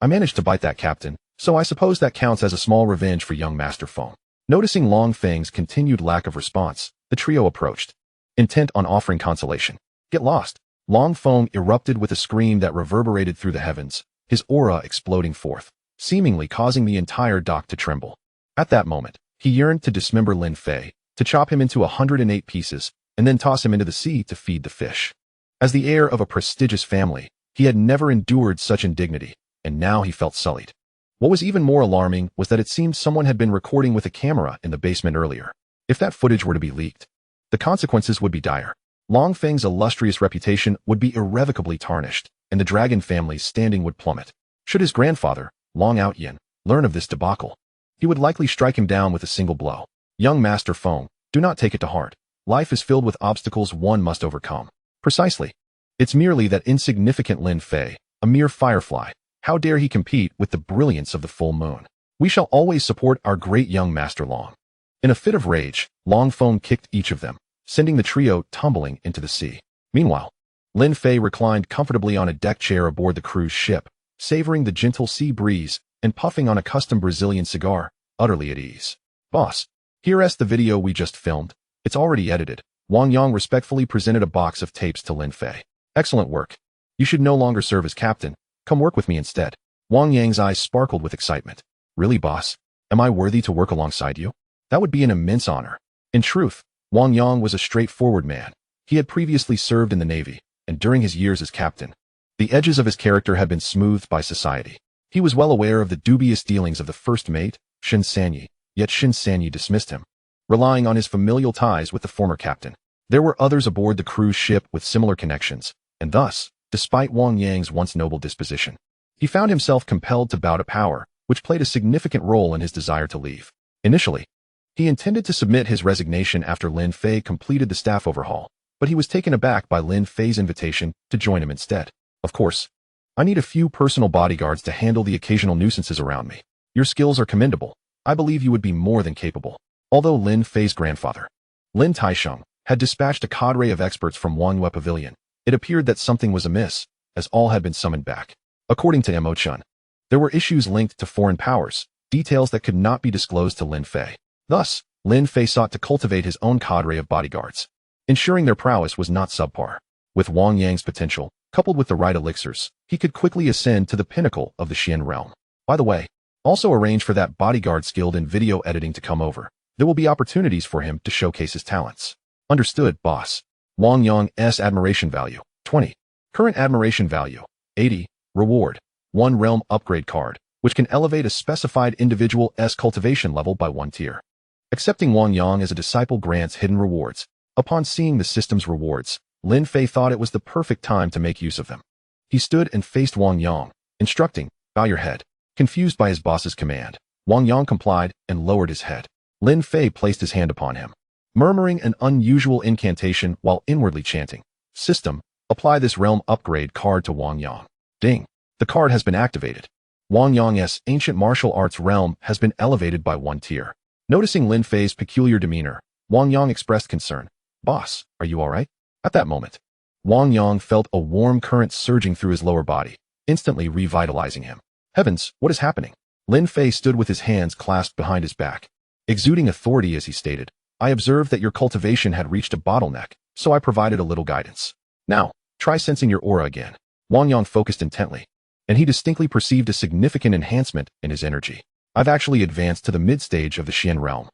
S1: I managed to bite that captain, so I suppose that counts as a small revenge for young Master Feng." Noticing Long Feng's continued lack of response, the trio approached, intent on offering consolation. "Get lost." Long Feng erupted with a scream that reverberated through the heavens, his aura exploding forth, seemingly causing the entire dock to tremble. At that moment, he yearned to dismember Lin Fei, to chop him into 108 pieces, and then toss him into the sea to feed the fish. As the heir of a prestigious family, he had never endured such indignity, and now he felt sullied. What was even more alarming was that it seemed someone had been recording with a camera in the basement earlier. If that footage were to be leaked, the consequences would be dire. Long Feng's illustrious reputation would be irrevocably tarnished, and the dragon family's standing would plummet. Should his grandfather, Long Outyin, learn of this debacle, he would likely strike him down with a single blow. "Young Master Feng, do not take it to heart. Life is filled with obstacles one must overcome." "Precisely. It's merely that insignificant Lin Fei, a mere firefly. How dare he compete with the brilliance of the full moon? We shall always support our great young Master Long." In a fit of rage, Long Feng kicked each of them, sending the trio tumbling into the sea. Meanwhile, Lin Fei reclined comfortably on a deck chair aboard the cruise ship, savoring the gentle sea breeze and puffing on a custom Brazilian cigar, utterly at ease. "Boss, here's the video we just filmed. It's already edited." Wang Yang respectfully presented a box of tapes to Lin Fei. "Excellent work. You should no longer serve as captain. Come work with me instead." Wang Yang's eyes sparkled with excitement. "Really, boss? Am I worthy to work alongside you? That would be an immense honor." In truth, Wang Yang was a straightforward man. He had previously served in the Navy, and during his years as captain, the edges of his character had been smoothed by society. He was well aware of the dubious dealings of the first mate, Shin Sanyi, yet Shin Sanyi dismissed him, relying on his familial ties with the former captain. There were others aboard the cruise ship with similar connections, and thus, despite Wang Yang's once noble disposition, he found himself compelled to bow to power, which played a significant role in his desire to leave. Initially, he intended to submit his resignation after Lin Fei completed the staff overhaul, but he was taken aback by Lin Fei's invitation to join him instead. "Of course, I need a few personal bodyguards to handle the occasional nuisances around me. Your skills are commendable, I believe you would be more than capable. Although Lin Fei's grandfather, Lin Taisheng, had dispatched a cadre of experts from Wangyue Pavilion, it appeared that something was amiss, as all had been summoned back. According to Mo Chun, there were issues linked to foreign powers, details that could not be disclosed to Lin Fei. Thus, Lin Fei sought to cultivate his own cadre of bodyguards, ensuring their prowess was not subpar. With Wang Yang's potential, coupled with the right elixirs, he could quickly ascend to the pinnacle of the Xian realm. By the way, also arrange for that bodyguard skilled in video editing to come over. There will be opportunities for him to showcase his talents. Understood, boss. Wang Yang's admiration value, 20. Current admiration value, 80. Reward, 1 realm upgrade card, which can elevate a specified individual's cultivation level by 1 tier. Accepting Wang Yang as a disciple grants hidden rewards. Upon seeing the system's rewards, Lin Fei thought it was the perfect time to make use of them. He stood and faced Wang Yang, instructing, bow your head. Confused by his boss's command, Wang Yang complied and lowered his head. Lin Fei placed his hand upon him, murmuring an unusual incantation while inwardly chanting, System, apply this realm upgrade card to Wang Yang. Ding. The card has been activated. Wang Yang's ancient martial arts realm has been elevated by 1 tier. Noticing Lin Fei's peculiar demeanor, Wang Yang expressed concern. Boss, are you alright? At that moment, Wang Yang felt a warm current surging through his lower body, instantly revitalizing him. Heavens, what is happening? Lin Fei stood with his hands clasped behind his back, exuding authority as he stated, I observed that your cultivation had reached a bottleneck, so I provided a little guidance. Now, try sensing your aura again. Wang Yang focused intently, and he distinctly perceived a significant enhancement in his energy. I've actually advanced to the mid-stage of the Xian realm,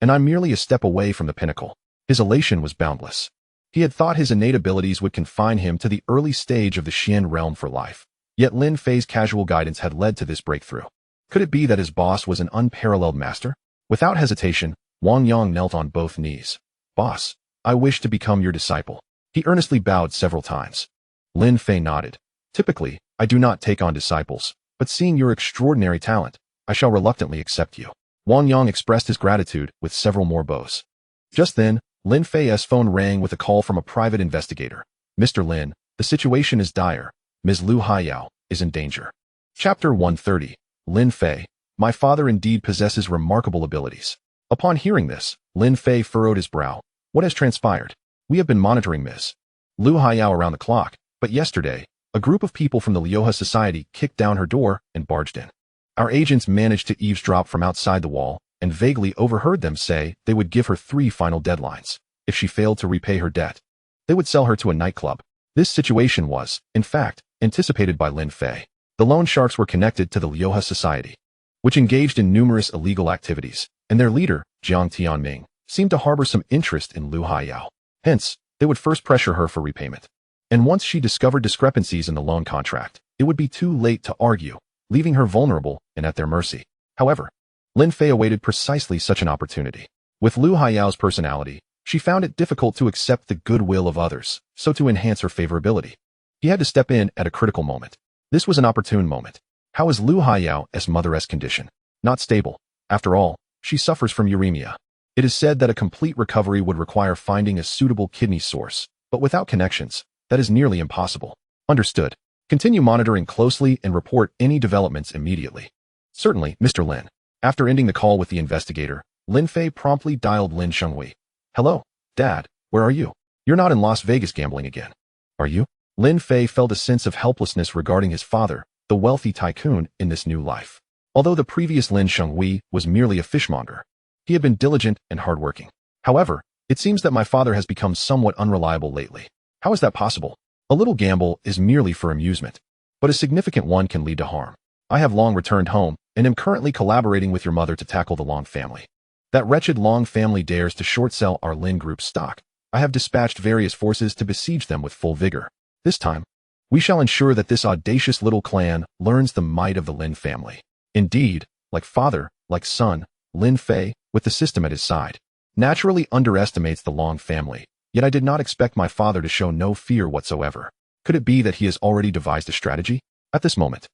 S1: and I'm merely a step away from the pinnacle. His elation was boundless. He had thought his innate abilities would confine him to the early stage of the Xian realm for life. Yet Lin Fei's casual guidance had led to this breakthrough. Could it be that his boss was an unparalleled master? Without hesitation, Wang Yang knelt on both knees. Boss, I wish to become your disciple. He earnestly bowed several times. Lin Fei nodded. Typically, I do not take on disciples, but seeing your extraordinary talent, I shall reluctantly accept you. Wang Yang expressed his gratitude with several more bows. Just then, Lin Fei's phone rang with a call from a private investigator. Mr. Lin, the situation is dire. Ms. Lu Haiyao is in danger. Chapter 130. Lin Fei. My father indeed possesses remarkable abilities. Upon hearing this, Lin Fei furrowed his brow. What has transpired? We have been monitoring Ms. Lu Haiyao around the clock, but yesterday, a group of people from the Lioha Society kicked down her door and barged in. Our agents managed to eavesdrop from outside the wall and vaguely overheard them say they would give her 3 final deadlines. If she failed to repay her debt, they would sell her to a nightclub. This situation was, in fact, anticipated by Lin Fei. The loan sharks were connected to the Lioha Society, which engaged in numerous illegal activities, and their leader, Jiang Tianming, seemed to harbor some interest in Lu Haiyao. Hence, they would first pressure her for repayment. And once she discovered discrepancies in the loan contract, it would be too late to argue, leaving her vulnerable and at their mercy. However, Lin Fei awaited precisely such an opportunity. With Lu Haiyao's personality, she found it difficult to accept the goodwill of others, so to enhance her favorability, he had to step in at a critical moment. This was an opportune moment. How is Lu Haiyao's mother's condition? Not stable. After all, she suffers from uremia. It is said that a complete recovery would require finding a suitable kidney source, but without connections, that is nearly impossible. Understood. Continue monitoring closely and report any developments immediately. Certainly, Mr. Lin. After ending the call with the investigator, Lin Fei promptly dialed Lin Shenghui. Hello, Dad, where are you? You're not in Las Vegas gambling again, are you? Lin Fei felt a sense of helplessness regarding his father, the wealthy tycoon, in this new life. Although the previous Lin Shenghui was merely a fishmonger, he had been diligent and hardworking. However, it seems that my father has become somewhat unreliable lately. How is that possible? A little gamble is merely for amusement, but a significant one can lead to harm. I have long returned home and am currently collaborating with your mother to tackle the Long family. That wretched Long family dares to short sell our Lin Group stock. I have dispatched various forces to besiege them with full vigor. This time, we shall ensure that this audacious little clan learns the might of the Lin family. Indeed, like father, like son, Lin Fei, with the system at his side, naturally underestimates the Long family, yet I did not expect my father to show no fear whatsoever. Could it be that he has already devised a strategy? At this moment,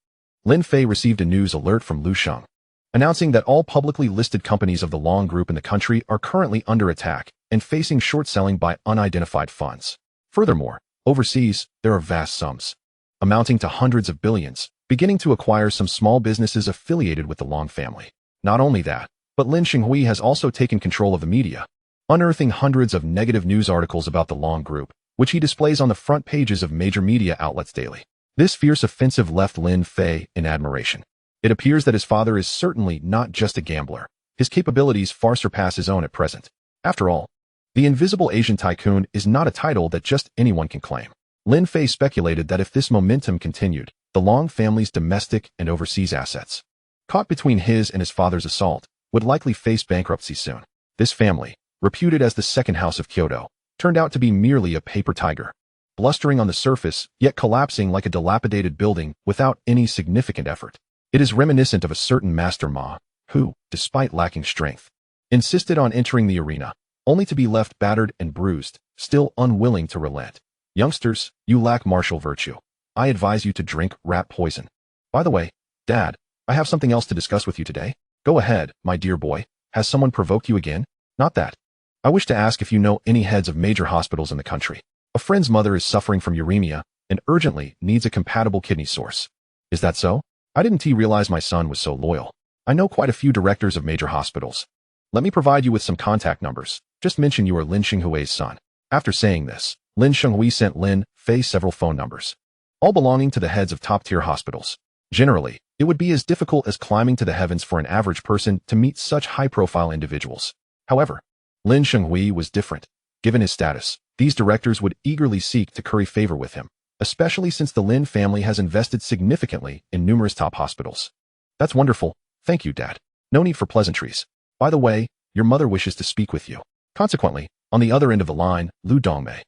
S1: Lin Fei received a news alert from Lu Sheng, announcing that all publicly listed companies of the Long Group in the country are currently under attack and facing short selling by unidentified funds. Furthermore, overseas, there are vast sums, amounting to hundreds of billions, beginning to acquire some small businesses affiliated with the Long family. Not only that, But Lin Xinghui has also taken control of the media, unearthing hundreds of negative news articles about the Long Group, which he displays on the front pages of major media outlets daily. This fierce offensive left Lin Fei in admiration. It appears that his father is certainly not just a gambler. His capabilities far surpass his own at present. After all, the Invisible Asian Tycoon is not a title that just anyone can claim. Lin Fei speculated that if this momentum continued, the Long family's domestic and overseas assets, caught between his and his father's assault, would likely face bankruptcy soon. This family, reputed as the second house of Kyoto, turned out to be merely a paper tiger, blustering on the surface, yet collapsing like a dilapidated building without any significant effort. It is reminiscent of a certain Master Ma, who, despite lacking strength, insisted on entering the arena, only to be left battered and bruised, still unwilling to relent. Youngsters, you lack martial virtue. I advise you to drink rat poison. By the way, Dad, I have something else to discuss with you today. Go ahead, my dear boy. Has someone provoked you again? Not that. I wish to ask if you know any heads of major hospitals in the country. A friend's mother is suffering from uremia and urgently needs a compatible kidney source. Is that so? I didn't realize my son was so loyal. I know quite a few directors of major hospitals. Let me provide you with some contact numbers. Just mention you are Lin Xinghui's son. After saying this, Lin Xinghui sent Lin Fei several phone numbers, all belonging to the heads of top-tier hospitals. Generally, it would be as difficult as climbing to the heavens for an average person to meet such high-profile individuals. However, Lin Xinghui was different. Given his status, these directors would eagerly seek to curry favor with him, especially since the Lin family has invested significantly in numerous top hospitals. That's wonderful. Thank you, Dad. No need for pleasantries. By the way, your mother wishes to speak with you. Consequently, on the other end of the line, Lu Dongmei,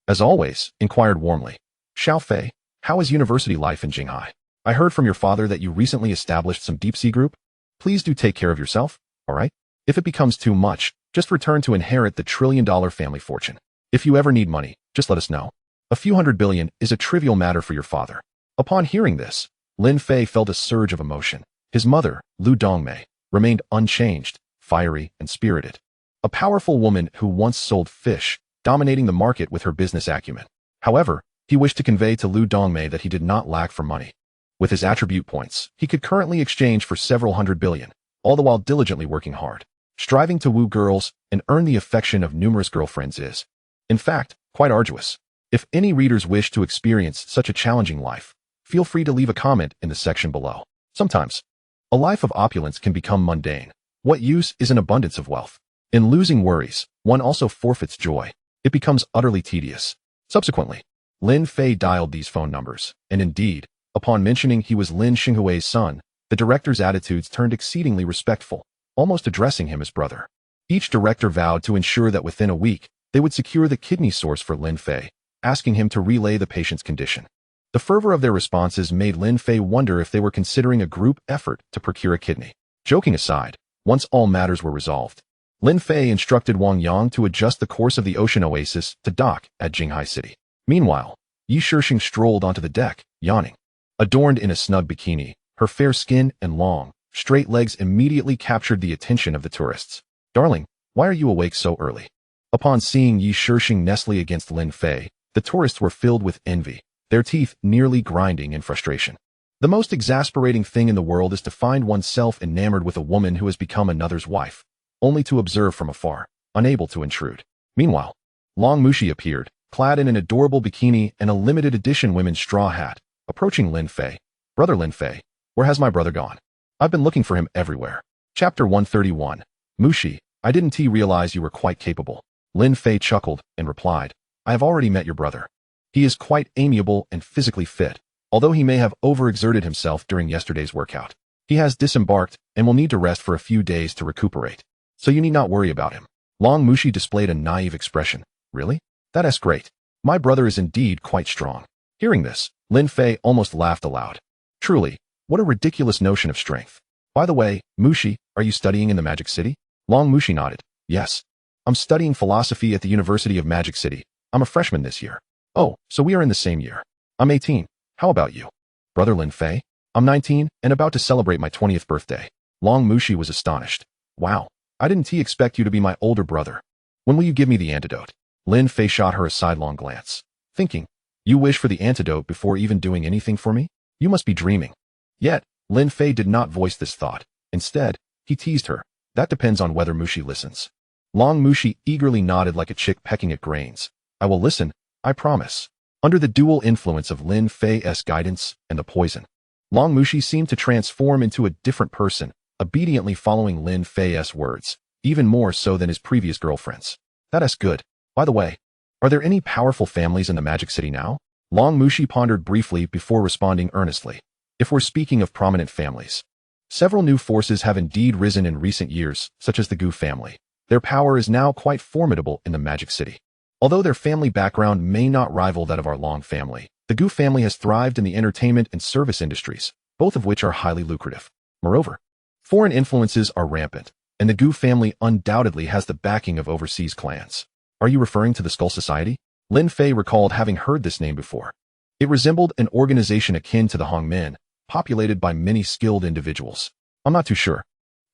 S1: as always, inquired warmly. Xiao Fei, how is university life in Jinghai? I heard from your father that you recently established some deep-sea group. Please do take care of yourself, all right? If it becomes too much, just return to inherit the trillion-dollar family fortune. If you ever need money, just let us know. A few $100 billion is a trivial matter for your father. Upon hearing this, Lin Fei felt a surge of emotion. His mother, Lu Dongmei, remained unchanged, fiery and spirited. A powerful woman who once sold fish, dominating the market with her business acumen. However, he wished to convey to Lu Dongmei that he did not lack for money. With his attribute points, he could currently exchange for several $100 billion, all the while diligently working hard. Striving to woo girls and earn the affection of numerous girlfriends is, in fact, quite arduous. If any readers wish to experience such a challenging life, feel free to leave a comment in the section below. Sometimes, a life of opulence can become mundane. What use is an abundance of wealth? In losing worries, one also forfeits joy. It becomes utterly tedious. Subsequently, Lin Fei dialed these phone numbers, and indeed, upon mentioning he was Lin Xinghui's son, the director's attitudes turned exceedingly respectful, almost addressing him as brother. Each director vowed to ensure that within a week, they would secure the kidney source for Lin Fei, asking him to relay the patient's condition. The fervor of their responses made Lin Fei wonder if they were considering a group effort to procure a kidney. Joking aside, once all matters were resolved, Lin Fei instructed Wang Yang to adjust the course of the ocean oasis to dock at Jinghai City. Meanwhile, Yi Shixing strolled onto the deck, yawning. Adorned in a snug bikini, her fair skin and long, straight legs immediately captured the attention of the tourists. Darling, why are you awake so early? Upon seeing Yi Shixing nestle against Lin Fei, the tourists were filled with envy, their teeth nearly grinding in frustration. The most exasperating thing in the world is to find oneself enamored with a woman who has become another's wife, only to observe from afar, unable to intrude. Meanwhile, Long Mushi appeared, clad in an adorable bikini and a limited edition women's straw hat, approaching Lin Fei. Brother Lin Fei, where has my brother gone? I've been looking for him everywhere. Chapter 131. Mushi, I didn't realize you were quite capable. Lin Fei chuckled and replied, I have already met your brother. He is quite amiable and physically fit, although he may have overexerted himself during yesterday's workout. He has disembarked and will need to rest for a few days to recuperate, so you need not worry about him. Long Mushi displayed a naive expression. Really? That's great. My brother is indeed quite strong. Hearing this, Lin Fei almost laughed aloud. Truly, what a ridiculous notion of strength. By the way, Mushi, are you studying in the Magic City? Long Mushi nodded. Yes. I'm studying philosophy at the University of Magic City. I'm a freshman this year. Oh, so we are in the same year. I'm 18. How about you? Brother Lin Fei? I'm 19 and about to celebrate my 20th birthday. Long Mushi was astonished. Wow, I didn't expect you to be my older brother. When will you give me the antidote? Lin Fei shot her a sidelong glance, thinking, you wish for the antidote before even doing anything for me? You must be dreaming. Yet, Lin Fei did not voice this thought. Instead, he teased her. That depends on whether Mushi listens. Long Mushi eagerly nodded like a chick pecking at grains. I will listen, I promise. Under the dual influence of Lin Fei's guidance and the poison, Long Mushi seemed to transform into a different person, obediently following Lin Fei's words, even more so than his previous girlfriends. That's good. By the way, are there any powerful families in the Magic City now? Long Mushi pondered briefly before responding earnestly. If we're speaking of prominent families, several new forces have indeed risen in recent years, such as the Gu family. Their power is now quite formidable in the Magic City. Although their family background may not rival that of our Long family, the Gu family has thrived in the entertainment and service industries, both of which are highly lucrative. Moreover, foreign influences are rampant, and the Gu family undoubtedly has the backing of overseas clans. Are you referring to the Skull Society? Lin Fei recalled having heard this name before. It resembled an organization akin to the Hongmen, populated by many skilled individuals. I'm not too sure,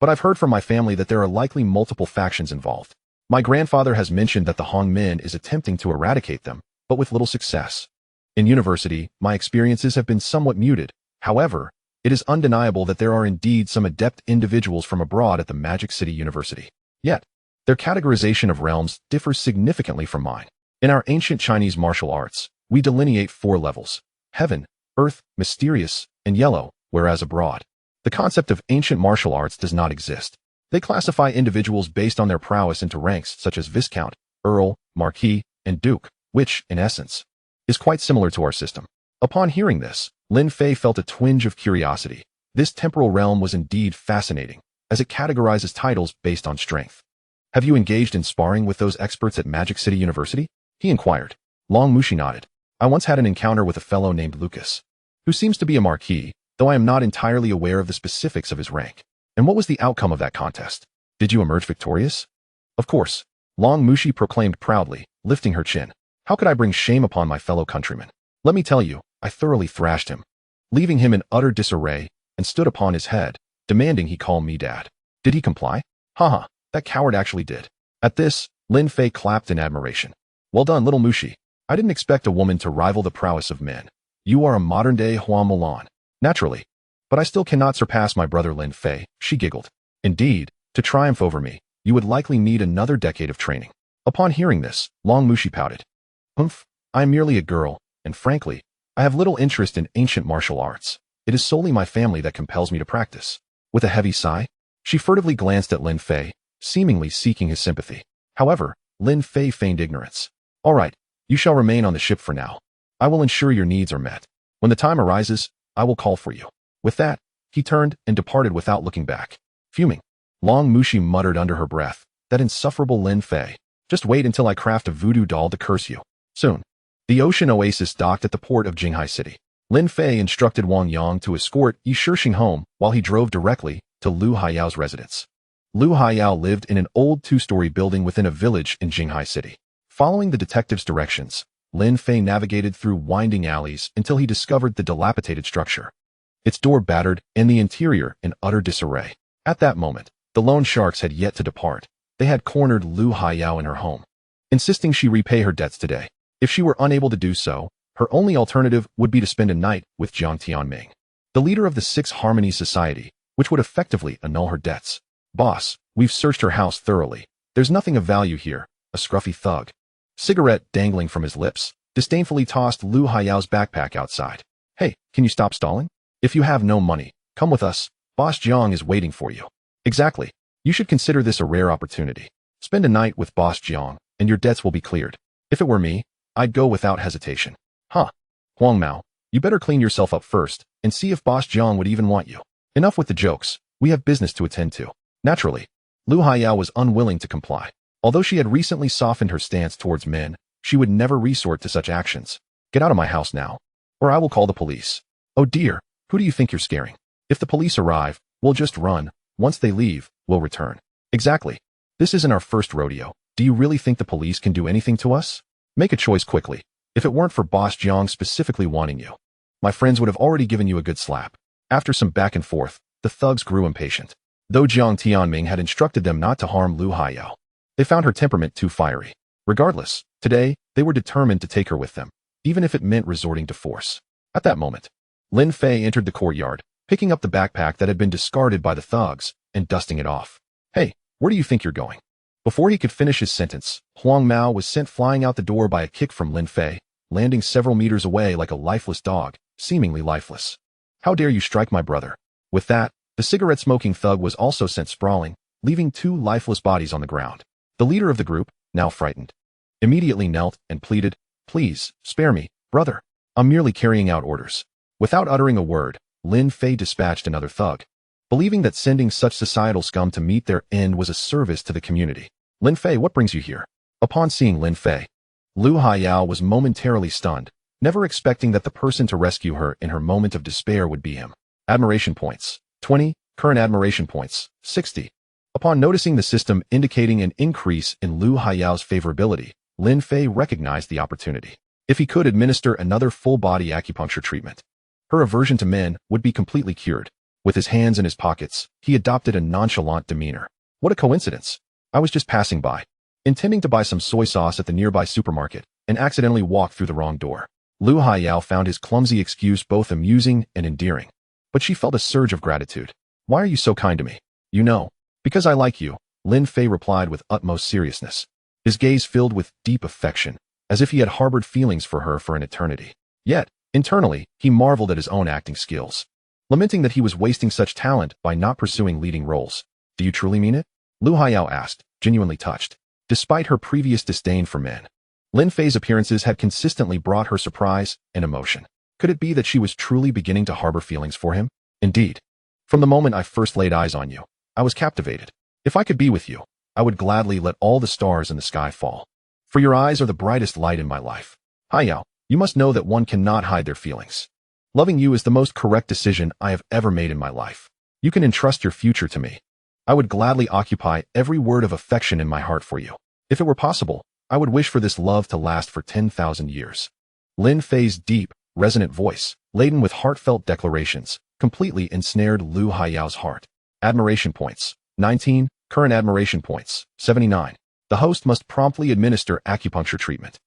S1: but I've heard from my family that there are likely multiple factions involved. My grandfather has mentioned that the Hongmen is attempting to eradicate them, but with little success. In university, my experiences have been somewhat muted. However, it is undeniable that there are indeed some adept individuals from abroad at the Magic City University. Yet, their categorization of realms differs significantly from mine. In our ancient Chinese martial arts, we delineate 4 levels: heaven, earth, mysterious, and yellow, whereas abroad, the concept of ancient martial arts does not exist. They classify individuals based on their prowess into ranks such as Viscount, Earl, Marquis, and Duke, which, in essence, is quite similar to our system. Upon hearing this, Lin Fei felt a twinge of curiosity. This temporal realm was indeed fascinating, as it categorizes titles based on strength. Have you engaged in sparring with those experts at Magic City University? He inquired. Long Mushi nodded. I once had an encounter with a fellow named Lucas, who seems to be a marquis, though I am not entirely aware of the specifics of his rank. And what was the outcome of that contest? Did you emerge victorious? Of course, Long Mushi proclaimed proudly, lifting her chin. How could I bring shame upon my fellow countrymen? Let me tell you, I thoroughly thrashed him, leaving him in utter disarray, and stood upon his head, demanding he call me dad. Did he comply? Haha, that coward actually did. At this, Lin Fei clapped in admiration. Well done, little Mushi. I didn't expect a woman to rival the prowess of men. You are a modern-day Hua Mulan. Naturally. But I still cannot surpass my brother Lin Fei, she giggled. Indeed, to triumph over me, you would likely need another decade of training. Upon hearing this, Long Mushi pouted. Humph, I am merely a girl, and frankly, I have little interest in ancient martial arts. It is solely my family that compels me to practice. With a heavy sigh, she furtively glanced at Lin Fei, seemingly seeking his sympathy. However, Lin Fei feigned ignorance. All right, you shall remain on the ship for now. I will ensure your needs are met. When the time arises, I will call for you. With that, he turned and departed without looking back. Fuming, Long Mushi muttered under her breath, that insufferable Lin Fei. Just wait until I craft a voodoo doll to curse you. Soon. The ocean oasis docked at the port of Jinghai City. Lin Fei instructed Wang Yang to escort Yi Shixing home while he drove directly to Lu Haiyao's residence. Lu Haiyao lived in an old 2-story building within a village in Jinghai City. Following the detective's directions, Lin Fei navigated through winding alleys until he discovered the dilapidated structure. Its door battered and the interior in utter disarray. At that moment, the loan sharks had yet to depart. They had cornered Lu Haiyao in her home, insisting she repay her debts today. If she were unable to do so, her only alternative would be to spend a night with Jiang Tianming, the leader of the Six Harmonies Society, which would effectively annul her debts. Boss, we've searched her house thoroughly. There's nothing of value here, a scruffy thug, cigarette dangling from his lips, disdainfully tossed Lu Haiyao's backpack outside. Hey, can you stop stalling? If you have no money, come with us. Boss Jiang is waiting for you. Exactly. You should consider this a rare opportunity. Spend a night with Boss Jiang, and your debts will be cleared. If it were me, I'd go without hesitation. Huh. Huang Mao, you better clean yourself up first, and see if Boss Jiang would even want you. Enough with the jokes. We have business to attend to. Naturally, Lu Haiyao was unwilling to comply. Although she had recently softened her stance towards men, she would never resort to such actions. Get out of my house now, or I will call the police. Oh dear, who do you think you're scaring? If the police arrive, we'll just run. Once they leave, we'll return. Exactly. This isn't our first rodeo. Do you really think the police can do anything to us? Make a choice quickly. If it weren't for Boss Jiang specifically wanting you, my friends would have already given you a good slap. After some back and forth, the thugs grew impatient. Though Jiang Tianming had instructed them not to harm Lu Haiyao, they found her temperament too fiery. Regardless, today, they were determined to take her with them, even if it meant resorting to force. At that moment, Lin Fei entered the courtyard, picking up the backpack that had been discarded by the thugs and dusting it off. Hey, where do you think you're going? Before he could finish his sentence, Huang Mao was sent flying out the door by a kick from Lin Fei, landing several meters away like a lifeless dog, seemingly lifeless. How dare you strike my brother? With that, the cigarette-smoking thug was also sent sprawling, leaving two lifeless bodies on the ground. The leader of the group, now frightened, immediately knelt and pleaded, "Please, spare me, brother. I'm merely carrying out orders." Without uttering a word, Lin Fei dispatched another thug, believing that sending such societal scum to meet their end was a service to the community. "Lin Fei, what brings you here?" Upon seeing Lin Fei, Lu Haiyao was momentarily stunned, never expecting that the person to rescue her in her moment of despair would be him. Admiration points, 20, current admiration points, 60. Upon noticing the system indicating an increase in Lu Haiyao's favorability, Lin Fei recognized the opportunity. If he could administer another full-body acupuncture treatment, her aversion to men would be completely cured. With his hands in his pockets, he adopted a nonchalant demeanor. "What a coincidence. I was just passing by, intending to buy some soy sauce at the nearby supermarket, and accidentally walked through the wrong door." Lu Haiyao found his clumsy excuse both amusing and endearing, but she felt a surge of gratitude. "Why are you so kind to me?" "You know, because I like you," Lin Fei replied with utmost seriousness, his gaze filled with deep affection, as if he had harbored feelings for her for an eternity. Yet, internally, he marveled at his own acting skills, lamenting that he was wasting such talent by not pursuing leading roles. "Do you truly mean it?" Lu Haiyao asked, genuinely touched. Despite her previous disdain for men, Lin Fei's appearances had consistently brought her surprise and emotion. Could it be that she was truly beginning to harbor feelings for him? "Indeed. From the moment I first laid eyes on you, I was captivated. If I could be with you, I would gladly let all the stars in the sky fall. For your eyes are the brightest light in my life. Haiyao, you must know that one cannot hide their feelings. Loving you is the most correct decision I have ever made in my life. You can entrust your future to me. I would gladly occupy every word of affection in my heart for you. If it were possible, I would wish for this love to last for 10,000 years. Lin Fei's deep, resonant voice, laden with heartfelt declarations, completely ensnared Lu Haiyao's heart. Admiration points, 19, current admiration points, 79. The host must promptly administer acupuncture treatment.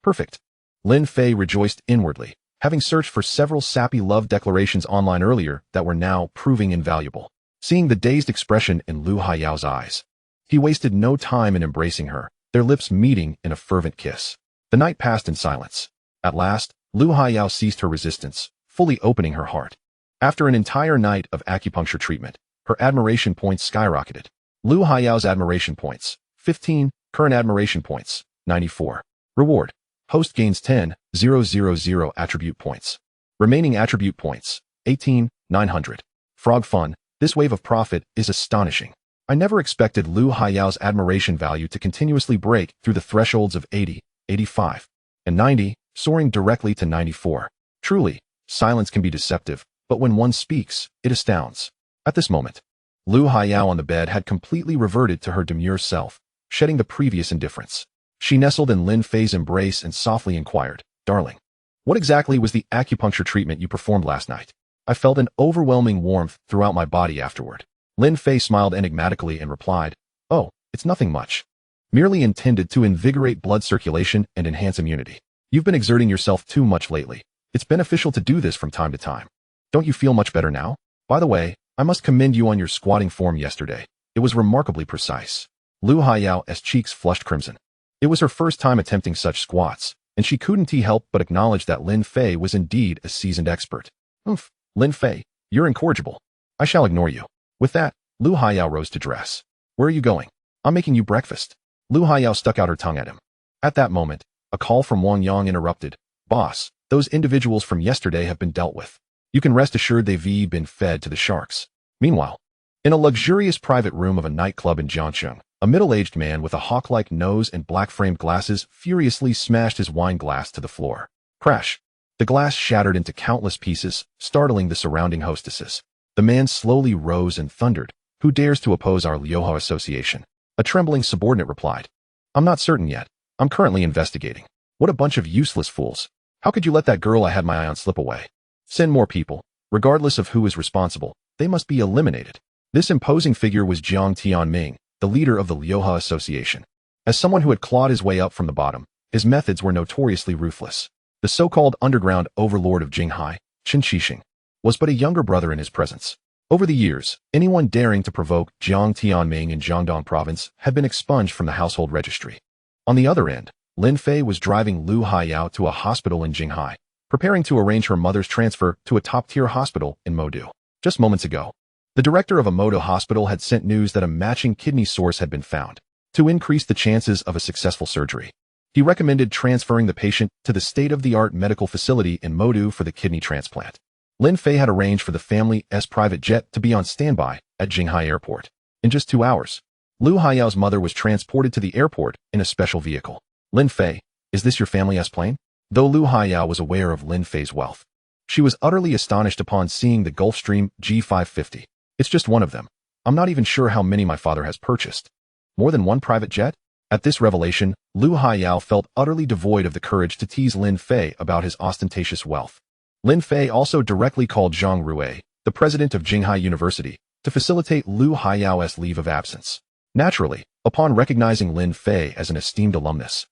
S1: Perfect. Lin Fei rejoiced inwardly, having searched for several sappy love declarations online earlier that were now proving invaluable. Seeing the dazed expression in Lu Haiyao's eyes, he wasted no time in embracing her, their lips meeting in a fervent kiss. The night passed in silence. At last, Lu Haiyao ceased her resistance, fully opening her heart. After an entire night of acupuncture treatment, her admiration points skyrocketed. Lu Haiyao's admiration points, 15, current admiration points, 94. Reward. Host gains 10,000 attribute points. Remaining attribute points, 18,900. Frog fun. This wave of profit is astonishing. I never expected Lu Haiyao's admiration value to continuously break through the thresholds of 80, 85, and 90, soaring directly to 94. Truly, silence can be deceptive, but when one speaks, it astounds. At this moment, Lu Haiyao on the bed had completely reverted to her demure self, shedding the previous indifference. She nestled in Lin Fei's embrace and softly inquired, "Darling, what exactly was the acupuncture treatment you performed last night?" "I felt an overwhelming warmth throughout my body afterward." Lin Fei smiled enigmatically and replied, "Oh, it's nothing much. Merely intended to invigorate blood circulation and enhance immunity. You've been exerting yourself too much lately. It's beneficial to do this from time to time. Don't you feel much better now? By the way, I must commend you on your squatting form yesterday. It was remarkably precise." Lu Haiyao's cheeks flushed crimson. It was her first time attempting such squats, and she couldn't help but acknowledge that Lin Fei was indeed a seasoned expert. "Oomph, Lin Fei, you're incorrigible. I shall ignore you." With that, Lu Haiyao rose to dress. "Where are you going?" "I'm making you breakfast." Lu Haiyao stuck out her tongue at him. At that moment, a call from Wang Yang interrupted. "Boss, those individuals from yesterday have been dealt with. You can rest assured they've been fed to the sharks." Meanwhile, in a luxurious private room of a nightclub in Jiangcheng, a middle-aged man with a hawk-like nose and black-framed glasses furiously smashed his wine glass to the floor. Crash! The glass shattered into countless pieces, startling the surrounding hostesses. The man slowly rose and thundered, "Who dares to oppose our Liuhua association?" A trembling subordinate replied, "I'm not certain yet. I'm currently investigating." "What a bunch of useless fools. How could you let that girl I had my eye on slip away? Send more people. Regardless of who is responsible, they must be eliminated." This imposing figure was Jiang Tianming, the leader of the Liuhua association. As someone who had clawed his way up from the bottom, his methods were notoriously ruthless. The so-called underground overlord of Jinghai, Chen Qixing, was but a younger brother in his presence. Over the years, anyone daring to provoke Jiang Tianming in Jiangdong province had been expunged from the household registry. On the other end, Lin Fei was driving Lu Haiyao to a hospital in Jinghai, preparing to arrange her mother's transfer to a top-tier hospital in Modu. Just moments ago, the director of a Modu hospital had sent news that a matching kidney source had been found. To increase the chances of a successful surgery, he recommended transferring the patient to the state-of-the-art medical facility in Modu for the kidney transplant. Lin Fei had arranged for the family's private jet to be on standby at Jinghai Airport. In just 2 hours, Lu Haiyao's mother was transported to the airport in a special vehicle. Lin Fei, is this your family's plane? Though Lu Haiyao was aware of Lin Fei's wealth, she was utterly astonished upon seeing the Gulfstream G550. It's just one of them. I'm not even sure how many my father has purchased. More than one private jet? At this revelation, Lu Haiyao felt utterly devoid of the courage to tease Lin Fei about his ostentatious wealth. Lin Fei also directly called Zhang Rui, the president of Jinghai University, to facilitate Lu Haiyao's leave of absence. Naturally, upon recognizing Lin Fei as an esteemed alumnus,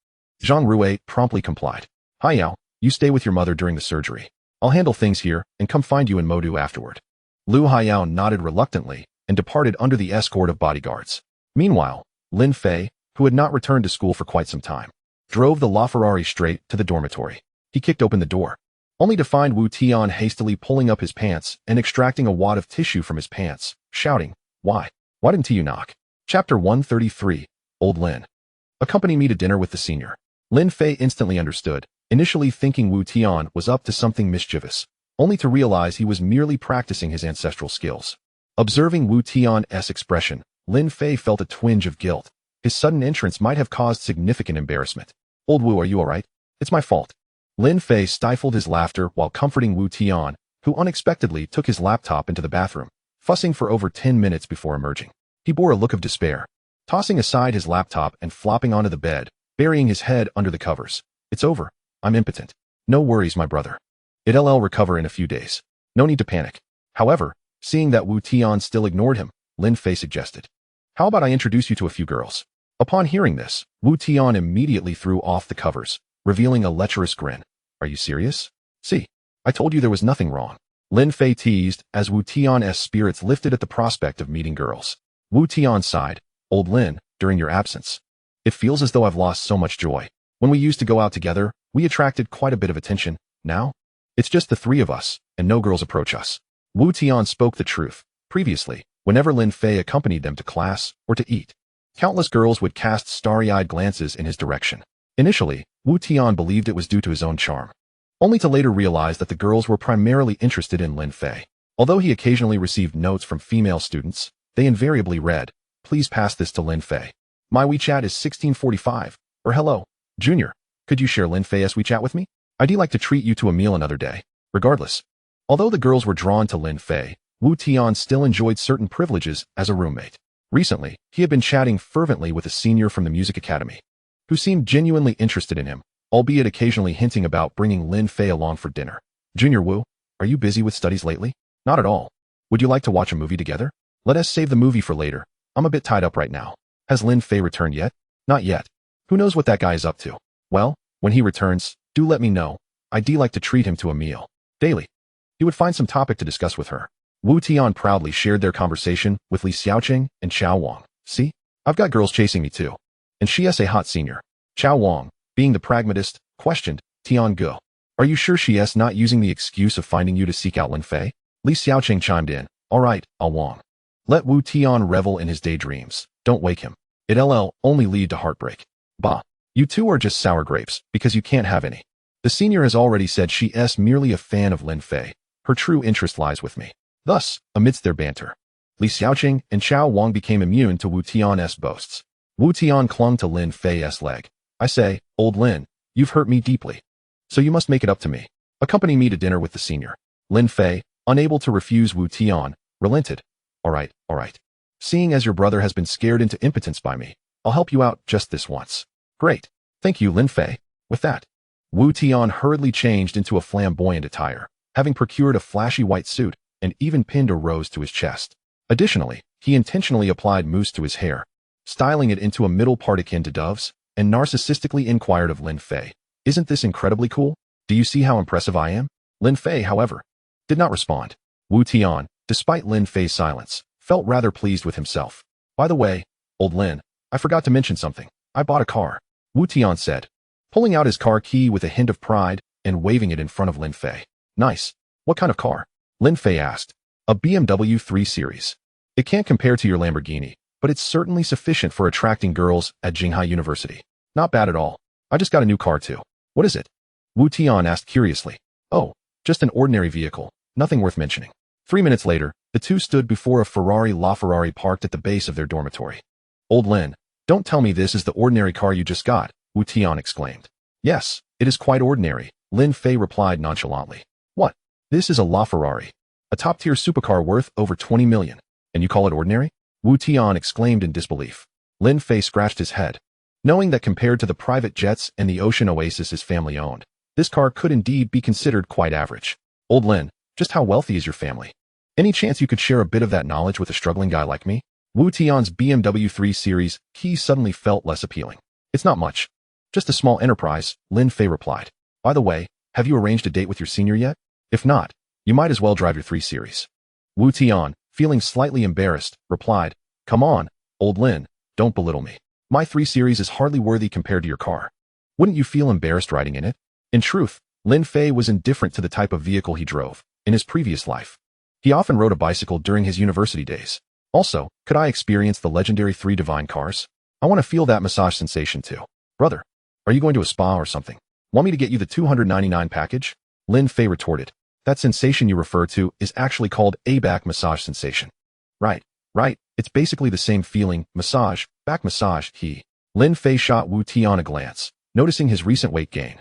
S1: Zhang Rui promptly complied. Haiyao, you stay with your mother during the surgery. I'll handle things here and come find you in Modu afterward. Lu Haiyao nodded reluctantly and departed under the escort of bodyguards. Meanwhile, Lin Fei, who had not returned to school for quite some time, drove the LaFerrari straight to the dormitory. He kicked open the door, only to find Wu Tian hastily pulling up his pants and extracting a wad of tissue from his pants, shouting, Why didn't you knock? Chapter 133, Old Lin. Accompany me to dinner with the senior. Lin Fei instantly understood, initially thinking Wu Tian was up to something mischievous, only to realize he was merely practicing his ancestral skills. Observing Wu Tian's expression, Lin Fei felt a twinge of guilt. His sudden entrance might have caused significant embarrassment. Old Wu, are you all right? It's my fault. Lin Fei stifled his laughter while comforting Wu Tian, who unexpectedly took his laptop into the bathroom, fussing for over 10 minutes before emerging. He bore a look of despair, tossing aside his laptop and flopping onto the bed, burying his head under the covers. It's over. I'm impotent. No worries, my brother. It'll recover in a few days. No need to panic. However, seeing that Wu Tian still ignored him, Lin Fei suggested, How about I introduce you to a few girls? Upon hearing this, Wu Tian immediately threw off the covers, revealing a lecherous grin. Are you serious? See, I told you there was nothing wrong. Lin Fei teased as Wu Tian's spirits lifted at the prospect of meeting girls. Wu Tian sighed. Old Lin, during your absence, it feels as though I've lost so much joy. When we used to go out together, we attracted quite a bit of attention. Now, it's just the three of us, and no girls approach us. Wu Tian spoke the truth. Previously, whenever Lin Fei accompanied them to class or to eat, countless girls would cast starry-eyed glances in his direction. Initially, Wu Tian believed it was due to his own charm, only to later realize that the girls were primarily interested in Lin Fei. Although he occasionally received notes from female students, they invariably read, Please pass this to Lin Fei. My WeChat is 1645, or hello, Junior, could you share Lin Fei's WeChat with me? I'd like to treat you to a meal another day. Regardless, although the girls were drawn to Lin Fei, Wu Tian still enjoyed certain privileges as a roommate. Recently, he had been chatting fervently with a senior from the music academy, who seemed genuinely interested in him, albeit occasionally hinting about bringing Lin Fei along for dinner. Junior Wu, are you busy with studies lately? Not at all. Would you like to watch a movie together? Let us save the movie for later. I'm a bit tied up right now. Has Lin Fei returned yet? Not yet. Who knows what that guy is up to? Well, when he returns, do let me know. I'd like to treat him to a meal. Daily. He would find some topic to discuss with her. Wu Tian proudly shared their conversation with Li Xiaoqing and Chao Wang. See? I've got girls chasing me too. And she's a hot senior. Chao Wang, being the pragmatist, questioned, Tian Ge. Are you sure she's not using the excuse of finding you to seek out Lin Fei? Li Xiaoqing chimed in. All right, I'll Wang. Let Wu Tian revel in his daydreams. Don't wake him. It'll only lead to heartbreak. Bah. You two are just sour grapes, because you can't have any. The senior has already said she's merely a fan of Lin Fei. Her true interest lies with me. Thus, amidst their banter, Li Xiaoqing and Chao Wang became immune to Wu Tian's boasts. Wu Tian clung to Lin Fei's leg. I say, Old Lin, you've hurt me deeply. So you must make it up to me. Accompany me to dinner with the senior. Lin Fei, unable to refuse Wu Tian, relented. All right. Seeing as your brother has been scared into impotence by me, I'll help you out just this once. Great. Thank you, Lin Fei. With that, Wu Tian hurriedly changed into a flamboyant attire, having procured a flashy white suit and even pinned a rose to his chest. Additionally, he intentionally applied mousse to his hair, styling it into a middle part akin to doves, and narcissistically inquired of Lin Fei, Isn't this incredibly cool? Do you see how impressive I am? Lin Fei, however, did not respond. Wu Tian, despite Lin Fei's silence, felt rather pleased with himself. By the way, old Lin, I forgot to mention something. I bought a car, Wu Tian said, pulling out his car key with a hint of pride and waving it in front of Lin Fei. Nice. What kind of car? Lin Fei asked. A BMW 3 Series. It can't compare to your Lamborghini, but it's certainly sufficient for attracting girls at Jinghai University. Not bad at all. I just got a new car too. What is it? Wu Tian asked curiously. Oh, just an ordinary vehicle. Nothing worth mentioning. 3 minutes later, the two stood before a Ferrari LaFerrari parked at the base of their dormitory. Old Lin, don't tell me this is the ordinary car you just got, Wu Tian exclaimed. Yes, it is quite ordinary, Lin Fei replied nonchalantly. What? This is a LaFerrari. A top-tier supercar worth over 20 million. And you call it ordinary? Wu Tian exclaimed in disbelief. Lin Fei scratched his head. Knowing that compared to the private jets and the ocean oasis his family owned, this car could indeed be considered quite average. Old Lin, just how wealthy is your family? Any chance you could share a bit of that knowledge with a struggling guy like me? Wu Tian's BMW 3 Series key suddenly felt less appealing. It's not much. Just a small enterprise, Lin Fei replied. By the way, have you arranged a date with your senior yet? If not, you might as well drive your 3 Series. Wu Tian, feeling slightly embarrassed, replied, Come on, old Lin, don't belittle me. My 3 Series is hardly worthy compared to your car. Wouldn't you feel embarrassed riding in it? In truth, Lin Fei was indifferent to the type of vehicle he drove in his previous life. He often rode a bicycle during his university days. Also, could I experience the legendary 3 divine cars? I want to feel that massage sensation too. Brother, are you going to a spa or something? Want me to get you the 299 package? Lin Fei retorted. That sensation you refer to is actually called a back massage sensation. Right. It's basically the same feeling, massage, back massage, Lin Fei shot Wu Tian a glance, noticing his recent weight gain,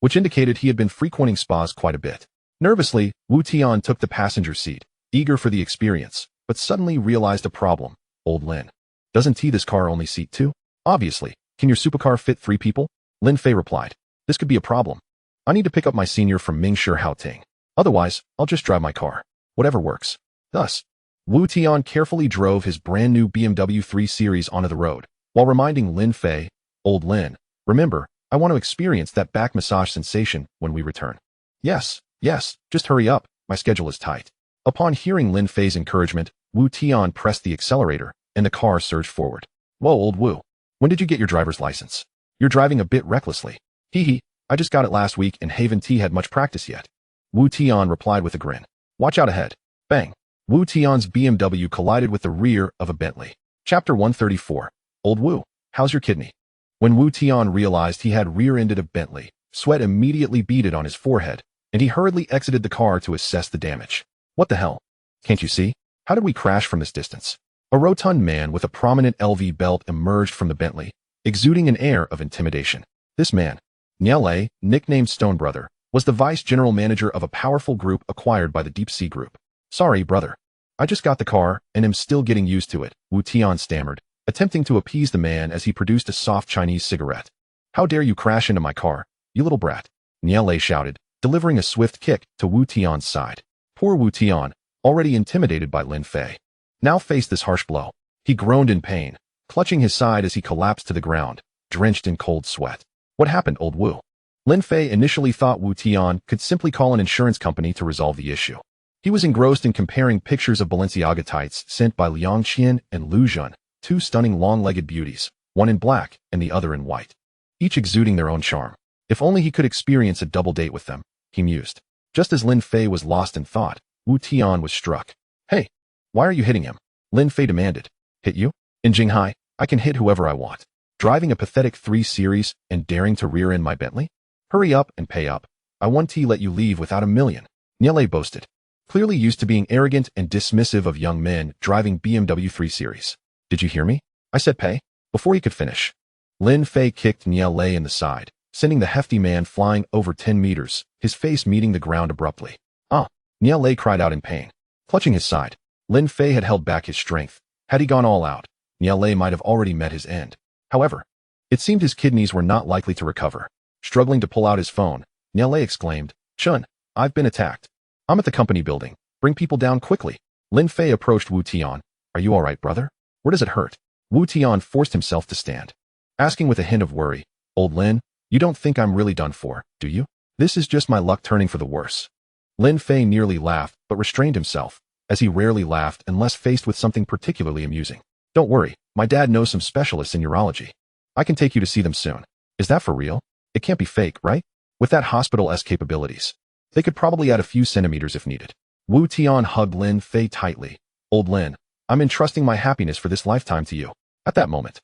S1: which indicated he had been frequenting spas quite a bit. Nervously, Wu Tian took the passenger seat, eager for the experience, but suddenly realized a problem. Old Lin, doesn't this car only seat 2? Obviously. Can your supercar fit 3 people? Lin Fei replied. This could be a problem. I need to pick up my senior from Mingshi Haoting. Otherwise, I'll just drive my car. Whatever works. Thus, Wu Tian carefully drove his brand new BMW 3 Series onto the road, while reminding Lin Fei, Old Lin, remember, I want to experience that back massage sensation when we return. Yes, just hurry up, my schedule is tight. Upon hearing Lin Fei's encouragement, Wu Tian pressed the accelerator, and the car surged forward. Whoa, old Wu. When did you get your driver's license? You're driving a bit recklessly. I just got it last week and haven't had much practice yet. Wu Tian replied with a grin. Watch out ahead. Bang. Wu Tian's BMW collided with the rear of a Bentley. Chapter 134. Old Wu, how's your kidney? When Wu Tian realized he had rear-ended a Bentley, sweat immediately beaded on his forehead, and he hurriedly exited the car to assess the damage. What the hell? Can't you see? How did we crash from this distance? A rotund man with a prominent LV belt emerged from the Bentley, exuding an air of intimidation. This man, Niele, nicknamed Stone Brother, was the vice general manager of a powerful group acquired by the Deep Sea Group. Sorry, brother. I just got the car and am still getting used to it, Wu Tian stammered, attempting to appease the man as he produced a soft Chinese cigarette. How dare you crash into my car, you little brat, Niele shouted, delivering a swift kick to Wu Tian's side. Poor Wu Tian, already intimidated by Lin Fei, now faced this harsh blow. He groaned in pain, clutching his side as he collapsed to the ground, drenched in cold sweat. What happened, old Wu? Lin Fei initially thought Wu Tian could simply call an insurance company to resolve the issue. He was engrossed in comparing pictures of Balenciaga tights sent by Liang Qian and Lu Jun, 2 stunning long-legged beauties, one in black and the other in white, each exuding their own charm. If only he could experience a double date with them, he mused. Just as Lin Fei was lost in thought, Wu Tian was struck. Hey, why are you hitting him? Lin Fei demanded. Hit you? In Jinghai, I can hit whoever I want. Driving a pathetic 3 Series and daring to rear-end my Bentley? Hurry up and pay up. I won't let you leave without $1 million, Niele boasted, clearly used to being arrogant and dismissive of young men driving BMW 3 Series. Did you hear me? I said pay. Before he could finish, Lin Fei kicked Niele in the side, sending the hefty man flying over 10 meters, his face meeting the ground abruptly. Ah! Niele cried out in pain. Clutching his side, Lin Fei had held back his strength. Had he gone all out, Niele might have already met his end. However, it seemed his kidneys were not likely to recover. Struggling to pull out his phone, Niele exclaimed, Chun, I've been attacked. I'm at the company building. Bring people down quickly. Lin Fei approached Wu Tian. Are you all right, brother? Where does it hurt? Wu Tian forced himself to stand, asking with a hint of worry, Old Lin, you don't think I'm really done for, do you? This is just my luck turning for the worse. Lin Fei nearly laughed, but restrained himself. as he rarely laughed unless faced with something particularly amusing. Don't worry, my dad knows some specialists in urology. I can take you to see them soon. Is that for real? It can't be fake, right? With that hospital-esque capabilities, they could probably add a few centimeters if needed. Wu Tian hugged Lin Fei tightly. Old Lin, I'm entrusting my happiness for this lifetime to you. At that moment,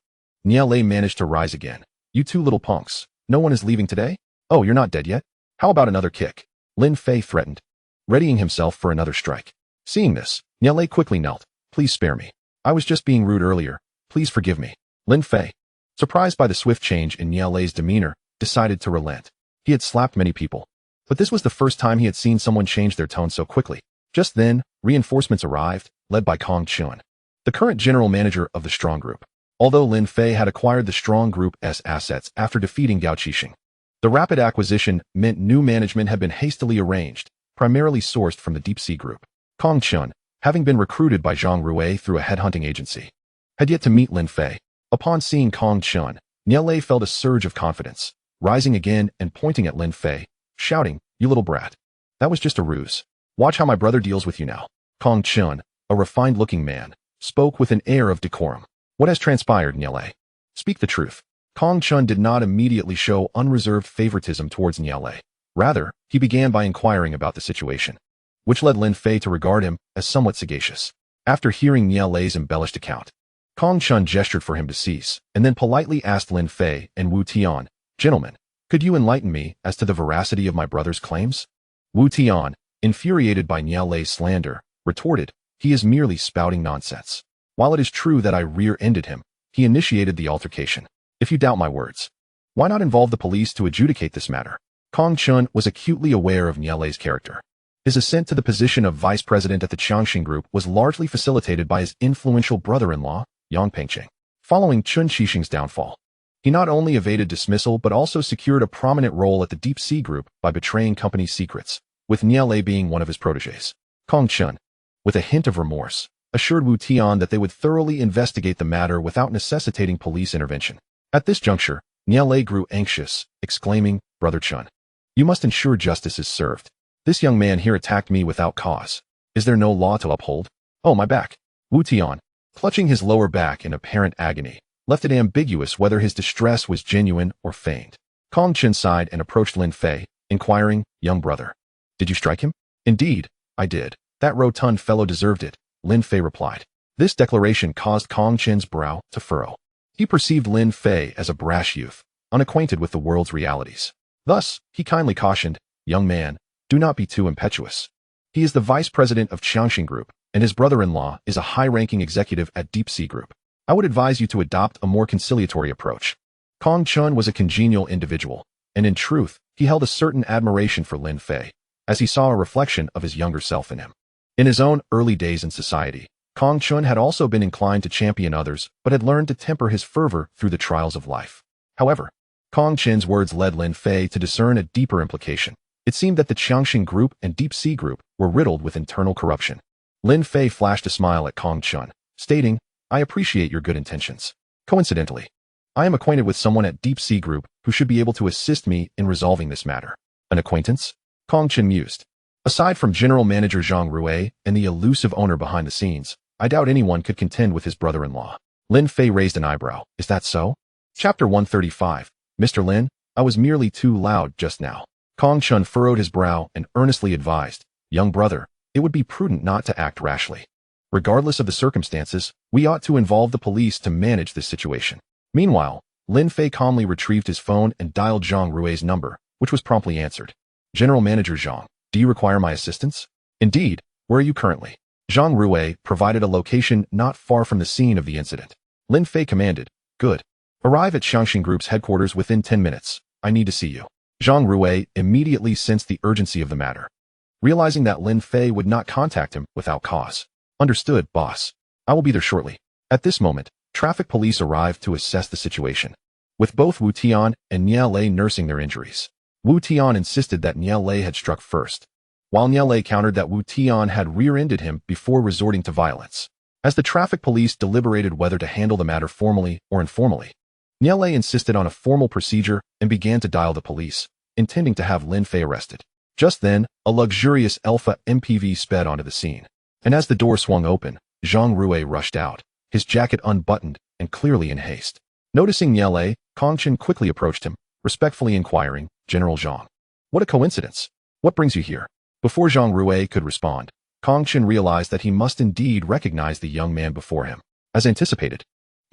S1: Niele managed to rise again. You two little punks. No one is leaving today? Oh, you're not dead yet? How about another kick? Lin Fei threatened, readying himself for another strike. Seeing this, Niele quickly knelt. Please spare me. I was just being rude earlier. Please forgive me. Lin Fei, surprised by the swift change in Niele's demeanor, decided to relent. He had slapped many people, but this was the first time he had seen someone change their tone so quickly. Just then, reinforcements arrived, led by Kong Chun, the current general manager of the Strong Group. Although Lin Fei had acquired the Strong Group's assets after defeating Gao Qixing, the rapid acquisition meant new management had been hastily arranged, primarily sourced from the Deep Sea Group. Kong Chun, having been recruited by Zhang Rui through a headhunting agency, had yet to meet Lin Fei. Upon seeing Kong Chun, Niele felt a surge of confidence, rising again and pointing at Lin Fei, shouting, You little brat. That was just a ruse. Watch how my brother deals with you now. Kong Chun, a refined-looking man, spoke with an air of decorum. What has transpired, Niele? Speak the truth. Kong Chun did not immediately show unreserved favoritism towards Niele. Rather, he began by inquiring about the situation, which led Lin Fei to regard him as somewhat sagacious. After hearing Niele's embellished account, Kong Chun gestured for him to cease, and then politely asked Lin Fei and Wu Tian, Gentlemen, could you enlighten me as to the veracity of my brother's claims? Wu Tian, infuriated by Niele's slander, retorted, He is merely spouting nonsense. While it is true that I rear-ended him, he initiated the altercation. If you doubt my words, why not involve the police to adjudicate this matter? Kong Chun was acutely aware of Niele's character. His ascent to the position of vice president at the Changxing Group was largely facilitated by his influential brother-in-law, Yang Pengqing. Following Chun Qixing's downfall, he not only evaded dismissal but also secured a prominent role at the Deep Sea Group by betraying company secrets, with Niele being one of his protégés. Kong Chun, with a hint of remorse, assured Wu Tian that they would thoroughly investigate the matter without necessitating police intervention. At this juncture, Niele grew anxious, exclaiming, Brother Chun, you must ensure justice is served. This young man here attacked me without cause. Is there no law to uphold? Oh, my back. Wu Tian, clutching his lower back in apparent agony, left it ambiguous whether his distress was genuine or feigned. Kong Chun sighed and approached Lin Fei, inquiring, Young brother, did you strike him? Indeed, I did. That rotund fellow deserved it, Lin Fei replied. This declaration caused Kong Chun's brow to furrow. He perceived Lin Fei as a brash youth, unacquainted with the world's realities. Thus, he kindly cautioned, Young man, do not be too impetuous. He is the vice president of Changxing Group, and his brother-in-law is a high-ranking executive at Deep Sea Group. I would advise you to adopt a more conciliatory approach. Kong Chun was a congenial individual, and in truth, he held a certain admiration for Lin Fei, as he saw a reflection of his younger self in him. In his own early days in society, Kong Chun had also been inclined to champion others, but had learned to temper his fervor through the trials of life. However, Kong Chun's words led Lin Fei to discern a deeper implication. It seemed that the Changxing Group and Deep Sea Group were riddled with internal corruption. Lin Fei flashed a smile at Kong Chun, stating, I appreciate your good intentions. Coincidentally, I am acquainted with someone at Deep Sea Group who should be able to assist me in resolving this matter. An acquaintance? Kong Chun mused. Aside from General Manager Zhang Rui and the elusive owner behind the scenes, I doubt anyone could contend with his brother-in-law. Lin Fei raised an eyebrow. Is that so? Chapter 135. Mr. Lin, I was merely too loud just now. Kong Chun furrowed his brow and earnestly advised, Young brother, it would be prudent not to act rashly. Regardless of the circumstances, we ought to involve the police to manage this situation. Meanwhile, Lin Fei calmly retrieved his phone and dialed Zhang Rui's number, which was promptly answered. General Manager Zhang, do you require my assistance? Indeed, where are you currently? Zhang Rui provided a location not far from the scene of the incident. Lin Fei commanded, Good. Arrive at Changxing Group's headquarters within 10 minutes. I need to see you. Zhang Rui immediately sensed the urgency of the matter, realizing that Lin Fei would not contact him without cause. Understood, boss. I will be there shortly. At this moment, traffic police arrived to assess the situation, with both Wu Tian and Niele nursing their injuries. Wu Tian insisted that Niele had struck first, while Niele countered that Wu Tian had rear-ended him before resorting to violence. As the traffic police deliberated whether to handle the matter formally or informally, Niele insisted on a formal procedure and began to dial the police, intending to have Lin Fei arrested. Just then, a luxurious Alpha MPV sped onto the scene. And as the door swung open, Zhang Rui rushed out, his jacket unbuttoned and clearly in haste. Noticing Niele, Kong Chen quickly approached him, respectfully inquiring, "General Zhang, what a coincidence. What brings you here?" Before Zhang Rui could respond, Kong Chen realized that he must indeed recognize the young man before him. As anticipated,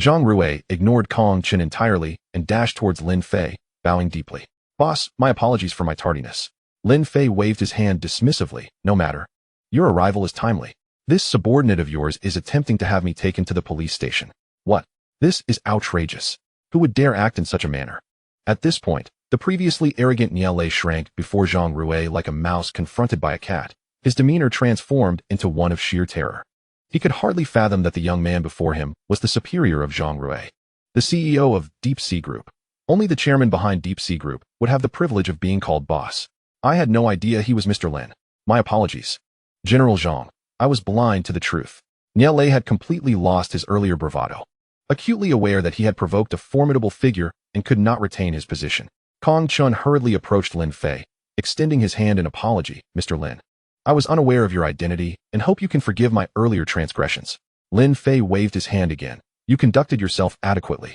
S1: Zhang Rui ignored Kong Chen entirely and dashed towards Lin Fei, bowing deeply. "Boss, my apologies for my tardiness." Lin Fei waved his hand dismissively. "No matter. Your arrival is timely. This subordinate of yours is attempting to have me taken to the police station." "What? This is outrageous. Who would dare act in such a manner?" At this point, the previously arrogant Niele shrank before Zhang Rui like a mouse confronted by a cat, his demeanor transformed into one of sheer terror. He could hardly fathom that the young man before him was the superior of Zhang Rui, the CEO of Deep Sea Group. Only the chairman behind Deep Sea Group would have the privilege of being called boss. "I had no idea he was Mr. Lin. My apologies. General Zhang, I was blind to the truth." Niele had completely lost his earlier bravado. Acutely aware that he had provoked a formidable figure and could not retain his position, Kong Chen hurriedly approached Lin Fei, extending his hand in apology. "Mr. Lin, I was unaware of your identity and hope you can forgive my earlier transgressions." Lin Fei waved his hand again. "You conducted yourself adequately.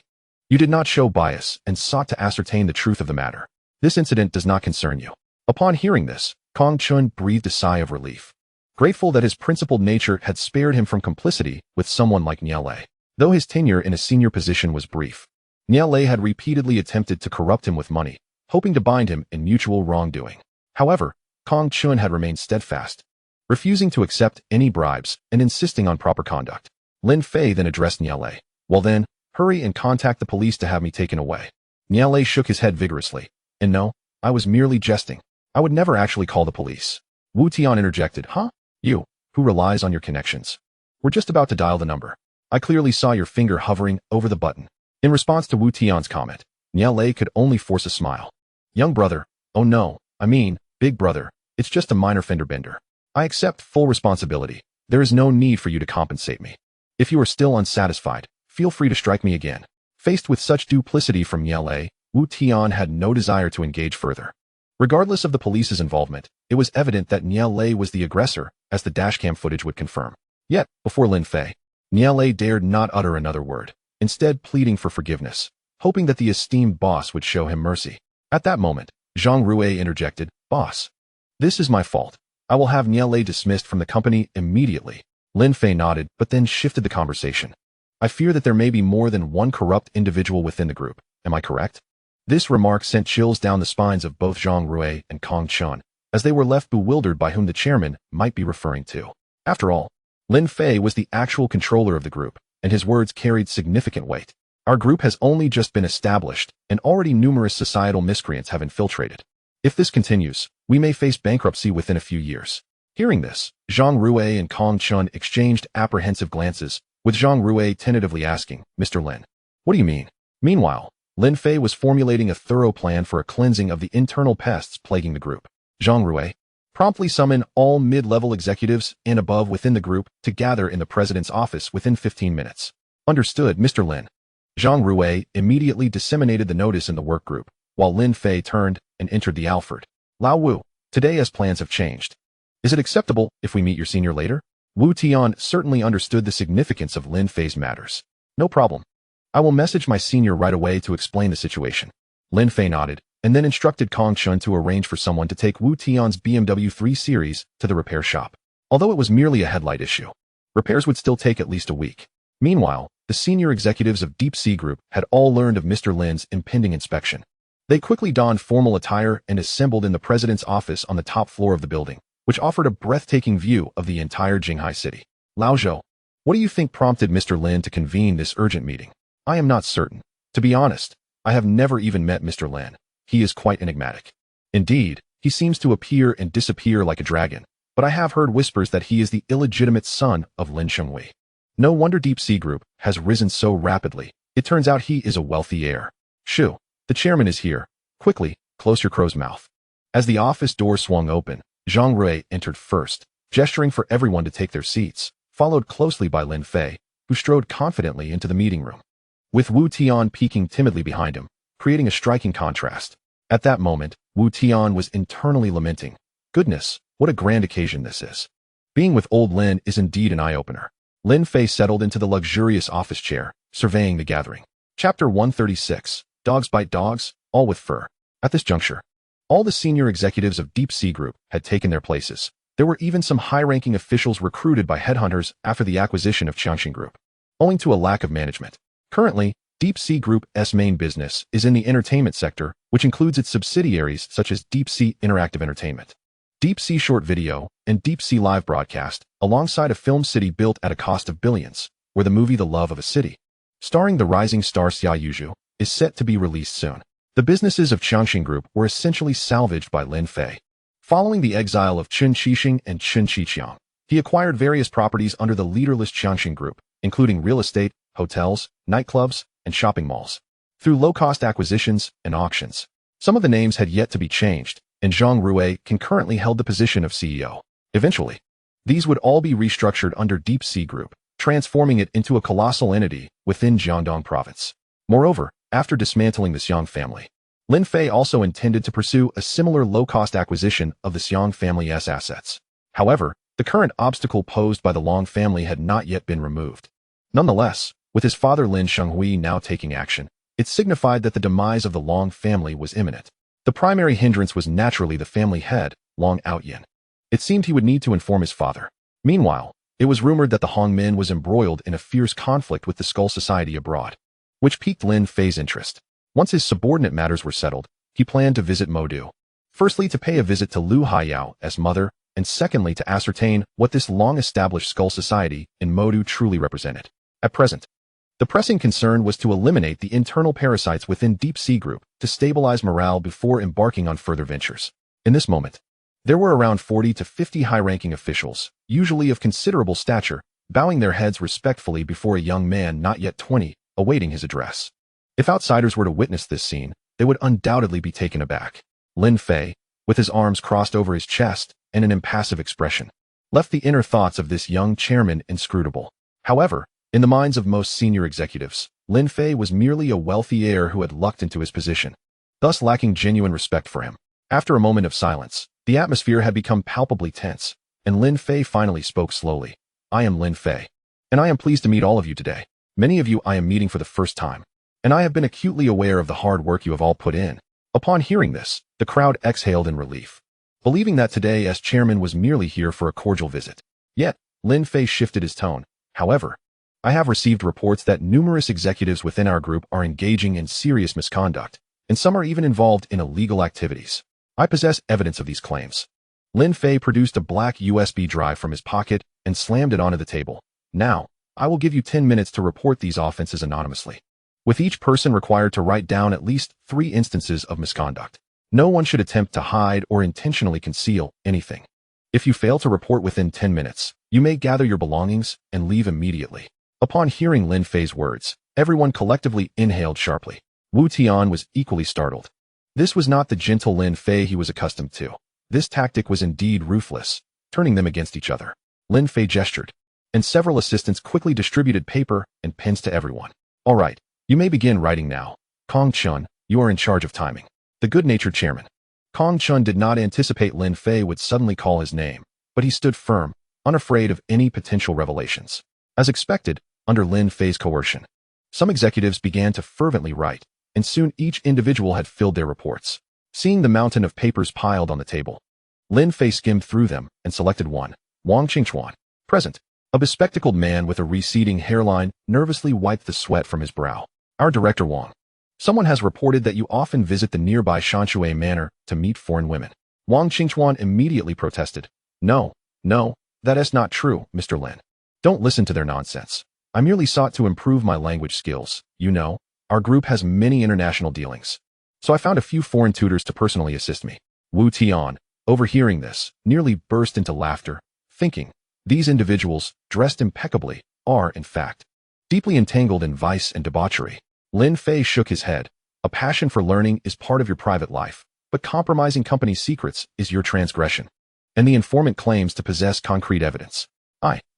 S1: You did not show bias and sought to ascertain the truth of the matter. This incident does not concern you." Upon hearing this, Kong Chen breathed a sigh of relief, grateful that his principled nature had spared him from complicity with someone like Niele. Though his tenure in a senior position was brief, Niele had repeatedly attempted to corrupt him with money, hoping to bind him in mutual wrongdoing. However, Kong Chen had remained steadfast, refusing to accept any bribes and insisting on proper conduct. Lin Fei then addressed Niele. "Well then, hurry and contact the police to have me taken away." Niele shook his head vigorously. "And no, I was merely jesting. I would never actually call the police." Wu Tian interjected. "Huh? You, who relies on your connections. We're just about to dial the number. I clearly saw your finger hovering over the button." In response to Wu Tian's comment, Niele could only force a smile. "Young brother, oh no, I mean, big brother, it's just a minor fender bender. I accept full responsibility. There is no need for you to compensate me. If you are still unsatisfied, feel free to strike me again." Faced with such duplicity from Niele, Wu Tian had no desire to engage further. Regardless of the police's involvement, it was evident that Niele was the aggressor, as the dashcam footage would confirm. Yet, before Lin Fei, Niele dared not utter another word, instead pleading for forgiveness, hoping that the esteemed boss would show him mercy. At that moment, Zhang Rui interjected, "Boss, this is my fault. I will have Niele dismissed from the company immediately." Lin Fei nodded, but then shifted the conversation. "I fear that there may be more than one corrupt individual within the group. Am I correct?" This remark sent chills down the spines of both Zhang Rui and Kong Chen, as they were left bewildered by whom the chairman might be referring to. After all, Lin Fei was the actual controller of the group, and his words carried significant weight. "Our group has only just been established, and already numerous societal miscreants have infiltrated. If this continues, we may face bankruptcy within a few years." Hearing this, Zhang Rui and Kong Chen exchanged apprehensive glances, with Zhang Rui tentatively asking, "Mr. Lin, what do you mean?" Meanwhile, Lin Fei was formulating a thorough plan for a cleansing of the internal pests plaguing the group. Zhang Rui, promptly summon all mid-level executives and above within the group to gather in the president's office within 15 minutes. "Understood, Mr. Lin." Zhang Rui immediately disseminated the notice in the work group, while Lin Fei turned and entered the Alfred. "Lao Wu, today as plans have changed. Is it acceptable if we meet your senior later?" Wu Tian certainly understood the significance of Lin Fei's matters. "No problem. I will message my senior right away to explain the situation." Lin Fei nodded, and then instructed Kong Chen to arrange for someone to take Wu Tian's BMW 3 Series to the repair shop. Although it was merely a headlight issue, repairs would still take at least a week. Meanwhile, the senior executives of Deep Sea Group had all learned of Mr. Lin's impending inspection. They quickly donned formal attire and assembled in the president's office on the top floor of the building, which offered a breathtaking view of the entire Jinghai city. "Lao Zhou, what do you think prompted Mr. Lin to convene this urgent meeting?" "I am not certain. To be honest, I have never even met Mr. Lin. He is quite enigmatic. Indeed, he seems to appear and disappear like a dragon, but I have heard whispers that he is the illegitimate son of Lin Shenghui. No wonder Deep Sea Group has risen so rapidly. It turns out he is a wealthy heir. Shoo, the chairman is here. Quickly, close your crow's mouth." As the office door swung open, Zhang Rui entered first, gesturing for everyone to take their seats, followed closely by Lin Fei, who strode confidently into the meeting room, with Wu Tian peeking timidly behind him, creating a striking contrast. At that moment, Wu Tian was internally lamenting, "Goodness, what a grand occasion this is. Being with old Lin is indeed an eye-opener. Lin Fei settled into the luxurious office chair, surveying the gathering. Chapter 136. Dogs bite dogs, all with fur. At this juncture, all the senior executives of Deep Sea Group had taken their places. There were even some high-ranking officials recruited by headhunters after the acquisition of Changxing Group, owing to a lack of management. Currently, Deep Sea Group's main business is in the entertainment sector, which includes its subsidiaries such as Deep Sea Interactive Entertainment, Deep Sea Short Video, and Deep Sea Live Broadcast, alongside a film city built at a cost of billions, where the movie The Love of a City, starring the rising star Xia Yuzhu, is set to be released soon. The businesses of Changxing Group were essentially salvaged by Lin Fei. Following the exile of Chen Qixing and Chen Qiqiang, he acquired various properties under the leaderless Changxing Group, including real estate, hotels, nightclubs, and shopping malls, through low-cost acquisitions and auctions. Some of the names had yet to be changed, and Zhang Rui concurrently held the position of CEO. Eventually, these would all be restructured under Deep Sea Group, transforming it into a colossal entity within Jiangdong Province. Moreover, after dismantling the Xiang family, Lin Fei also intended to pursue a similar low-cost acquisition of the Xiang family's assets. However, the current obstacle posed by the Long family had not yet been removed. Nonetheless, with his father Lin Shenghui now taking action, it signified that the demise of the Long family was imminent. The primary hindrance was naturally the family head, Long Outyin. It seemed he would need to inform his father. Meanwhile, it was rumored that the Hongmin was embroiled in a fierce conflict with the Skull Society abroad, which piqued Lin Fei's interest. Once his subordinate matters were settled, he planned to visit Modu. Firstly, to pay a visit to Lu Haiyao's mother, and secondly, to ascertain what this long-established Skull Society in Modu truly represented. At present, the pressing concern was to eliminate the internal parasites within Deep Sea Group to stabilize morale before embarking on further ventures. In this moment, there were around 40 to 50 high-ranking officials, usually of considerable stature, bowing their heads respectfully before a young man not yet 20, awaiting his address. If outsiders were to witness this scene, they would undoubtedly be taken aback. Lin Fei, with his arms crossed over his chest and an impassive expression, left the inner thoughts of this young chairman inscrutable. However, in the minds of most senior executives, Lin Fei was merely a wealthy heir who had lucked into his position, thus lacking genuine respect for him. After a moment of silence, the atmosphere had become palpably tense, and Lin Fei finally spoke slowly. I am Lin Fei, and I am pleased to meet all of you today. Many of you I am meeting for the first time, and I have been acutely aware of the hard work you have all put in. Upon hearing this, the crowd exhaled in relief, believing that today as chairman was merely here for a cordial visit. Yet, Lin Fei shifted his tone. However, I have received reports that numerous executives within our group are engaging in serious misconduct, and some are even involved in illegal activities. I possess evidence of these claims. Lin Fei produced a black USB drive from his pocket and slammed it onto the table. Now, I will give you 10 minutes to report these offenses anonymously, with each person required to write down at least 3 instances of misconduct. No one should attempt to hide or intentionally conceal anything. If you fail to report within 10 minutes, you may gather your belongings and leave immediately. Upon hearing Lin Fei's words, everyone collectively inhaled sharply. Wu Tian was equally startled. This was not the gentle Lin Fei he was accustomed to. This tactic was indeed ruthless, turning them against each other. Lin Fei gestured, and several assistants quickly distributed paper and pens to everyone. All right, you may begin writing now. Kong Chun, you are in charge of timing. The good-natured chairman. Kong Chun did not anticipate Lin Fei would suddenly call his name, but he stood firm, unafraid of any potential revelations. As expected, under Lin Fei's coercion, some executives began to fervently write, and soon each individual had filled their reports. Seeing the mountain of papers piled on the table, Lin Fei skimmed through them and selected one. Wang Qingchuan, present. A bespectacled man with a receding hairline nervously wiped the sweat from his brow. Our director Wang. Someone has reported that you often visit the nearby Shanshui Manor to meet foreign women. Wang Qingchuan immediately protested. No, that is not true, Mr. Lin. Don't listen to their nonsense. I merely sought to improve my language skills. You know, our group has many international dealings, so I found a few foreign tutors to personally assist me. Wu Tian, overhearing this, nearly burst into laughter, thinking, these individuals, dressed impeccably, are, in fact, deeply entangled in vice and debauchery. Lin Fei shook his head. A passion for learning is part of your private life, but compromising company secrets is your transgression. And the informant claims to possess concrete evidence.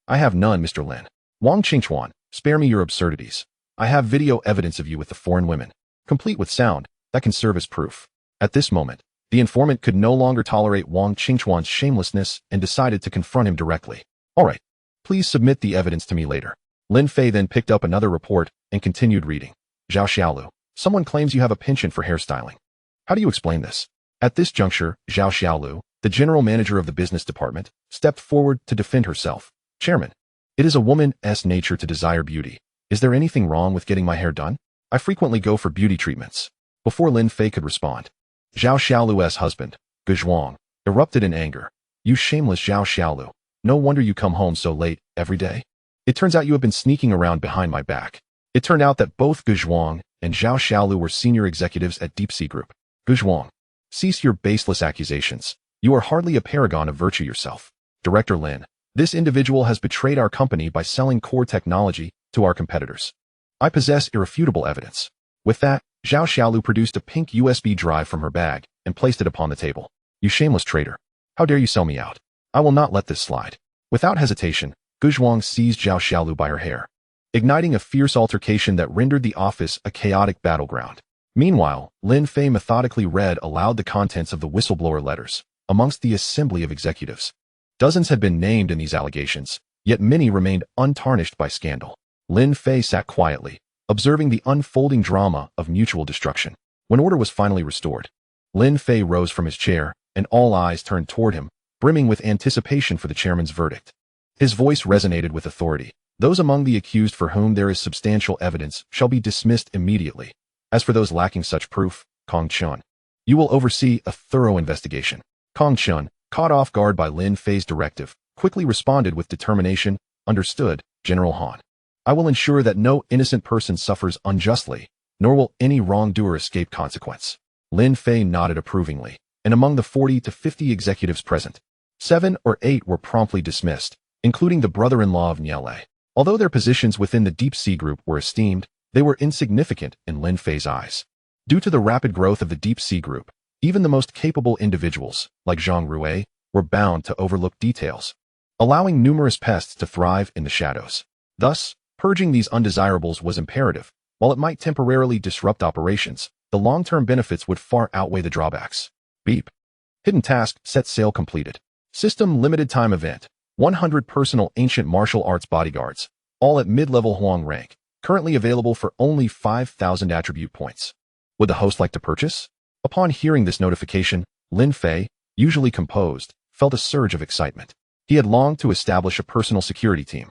S1: I have none, Mr. Lin. Wang Qingchuan, spare me your absurdities. I have video evidence of you with the foreign women, complete with sound, that can serve as proof. At this moment, The informant could no longer tolerate Wang Qingchuan's shamelessness and decided to confront him directly. All right, please submit the evidence to me later. Lin Fei then picked up another report and continued reading. Zhao Xiaolu, someone claims you have a penchant for hairstyling. How do you explain this? At this juncture, Zhao Xiaolu, the general manager of the business department, stepped forward to defend herself. Chairman, it is a woman's nature to desire beauty. Is there anything wrong with getting my hair done? I frequently go for beauty treatments. Before Lin Fei could respond, Zhao Xiaolu's husband, Ge Zhuang, erupted in anger. You shameless Zhao Xiaolu. No wonder you come home so late every day. It turns out you have been sneaking around behind my back. It turned out that both Ge Zhuang and Zhao Xiaolu were senior executives at Deep Sea Group. Ge Zhuang, cease your baseless accusations. You are hardly a paragon of virtue yourself. Director Lin, this individual has betrayed our company by selling core technology to our competitors. I possess irrefutable evidence. With that, Zhao Xiaolu produced a pink USB drive from her bag and placed it upon the table. You shameless traitor. How dare you sell me out? I will not let this slide. Without hesitation, Ge Zhuang seized Zhao Xiaolu by her hair, igniting a fierce altercation that rendered the office a chaotic battleground. Meanwhile, Lin Fei methodically read aloud the contents of the whistleblower letters amongst the assembly of executives. Dozens had been named in these allegations, yet many remained untarnished by scandal. Lin Fei sat quietly, observing the unfolding drama of mutual destruction. When order was finally restored, Lin Fei rose from his chair, and all eyes turned toward him, brimming with anticipation for the chairman's verdict. His voice resonated with authority. Those among the accused for whom there is substantial evidence shall be dismissed immediately. As for those lacking such proof, Kong Chun, you will oversee a thorough investigation. Kong Chun, caught off guard by Lin Fei's directive, quickly responded with determination. Understood, General Han. I will ensure that no innocent person suffers unjustly, nor will any wrongdoer escape consequence. Lin Fei nodded approvingly, and among the 40 to 50 executives present, 7 or 8 were promptly dismissed, including the brother-in-law of Niele. Although their positions within the Deep Sea Group were esteemed, they were insignificant in Lin Fei's eyes. Due to the rapid growth of the Deep Sea Group, even the most capable individuals, like Zhang Rui, were bound to overlook details, allowing numerous pests to thrive in the shadows. Thus, purging these undesirables was imperative. While it might temporarily disrupt operations, the long-term benefits would far outweigh the drawbacks. Beep. Hidden task, set sail completed. System limited time event. 100 personal ancient martial arts bodyguards, all at mid-level Huang rank, currently available for only 5,000 attribute points. Would the host like to purchase? Upon hearing this notification, Lin Fei, usually composed, felt a surge of excitement. He had longed to establish a personal security team.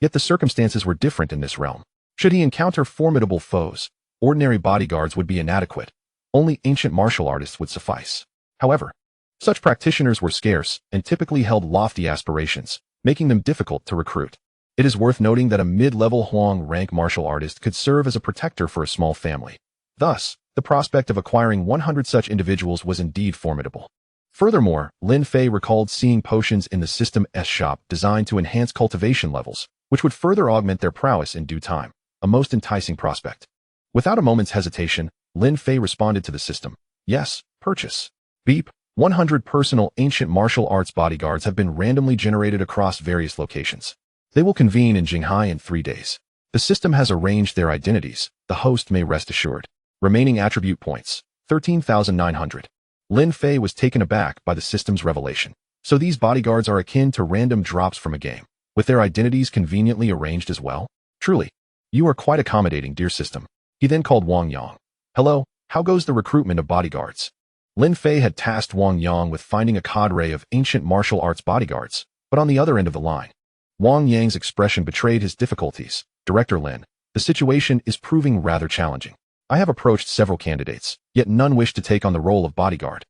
S1: Yet the circumstances were different in this realm. Should he encounter formidable foes, ordinary bodyguards would be inadequate. Only ancient martial artists would suffice. However, such practitioners were scarce and typically held lofty aspirations, making them difficult to recruit. It is worth noting that a mid-level Huang rank martial artist could serve as a protector for a small family. Thus, the prospect of acquiring 100 such individuals was indeed formidable. Furthermore, Lin Fei recalled seeing potions in the System S shop designed to enhance cultivation levels, which would further augment their prowess in due time. A most enticing prospect. Without a moment's hesitation, Lin Fei responded to the system. Yes, purchase. Beep. 100 personal ancient martial arts bodyguards have been randomly generated across various locations. They will convene in Jinghai in 3 days. The system has arranged their identities. The host may rest assured. Remaining attribute points, 13,900. Lin Fei was taken aback by the system's revelation. So these bodyguards are akin to random drops from a game, with their identities conveniently arranged as well? Truly, you are quite accommodating, dear system. He then called Wang Yang. Hello, how goes the recruitment of bodyguards? Lin Fei had tasked Wang Yang with finding a cadre of ancient martial arts bodyguards, but on the other end of the line, Wang Yang's expression betrayed his difficulties. Director Lin, the situation is proving rather challenging. I have approached several candidates, yet none wish to take on the role of bodyguard.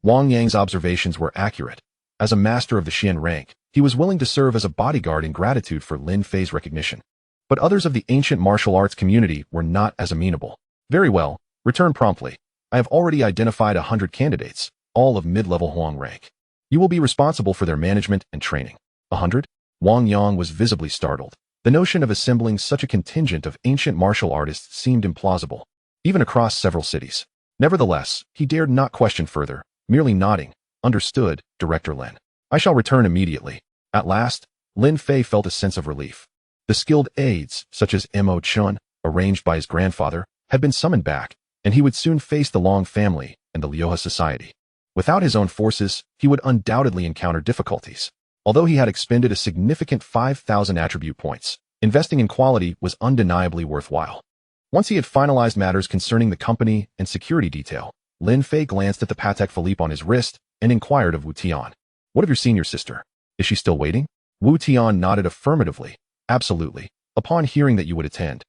S1: Wang Yang's observations were accurate. As a master of the Xian rank, he was willing to serve as a bodyguard in gratitude for Lin Fei's recognition. But others of the ancient martial arts community were not as amenable. Very well, return promptly. I have already identified 100 candidates, all of mid-level Huang rank. You will be responsible for their management and training. 100? Wang Yang was visibly startled. The notion of assembling such a contingent of ancient martial artists seemed implausible, even across several cities. Nevertheless, he dared not question further, merely nodding. Understood, Director Lin. I shall return immediately. At last, Lin Fei felt a sense of relief. The skilled aides, such as Mo Chun, arranged by his grandfather, had been summoned back, and he would soon face the Long family and the Lioha society. Without his own forces, he would undoubtedly encounter difficulties. Although he had expended a significant 5,000 attribute points, investing in quality was undeniably worthwhile. Once he had finalized matters concerning the company and security detail, Lin Fei glanced at the Patek Philippe on his wrist and inquired of Wu Tian. What of your senior sister? Is she still waiting? Wu Tian nodded affirmatively. Absolutely. Upon hearing that you would attend.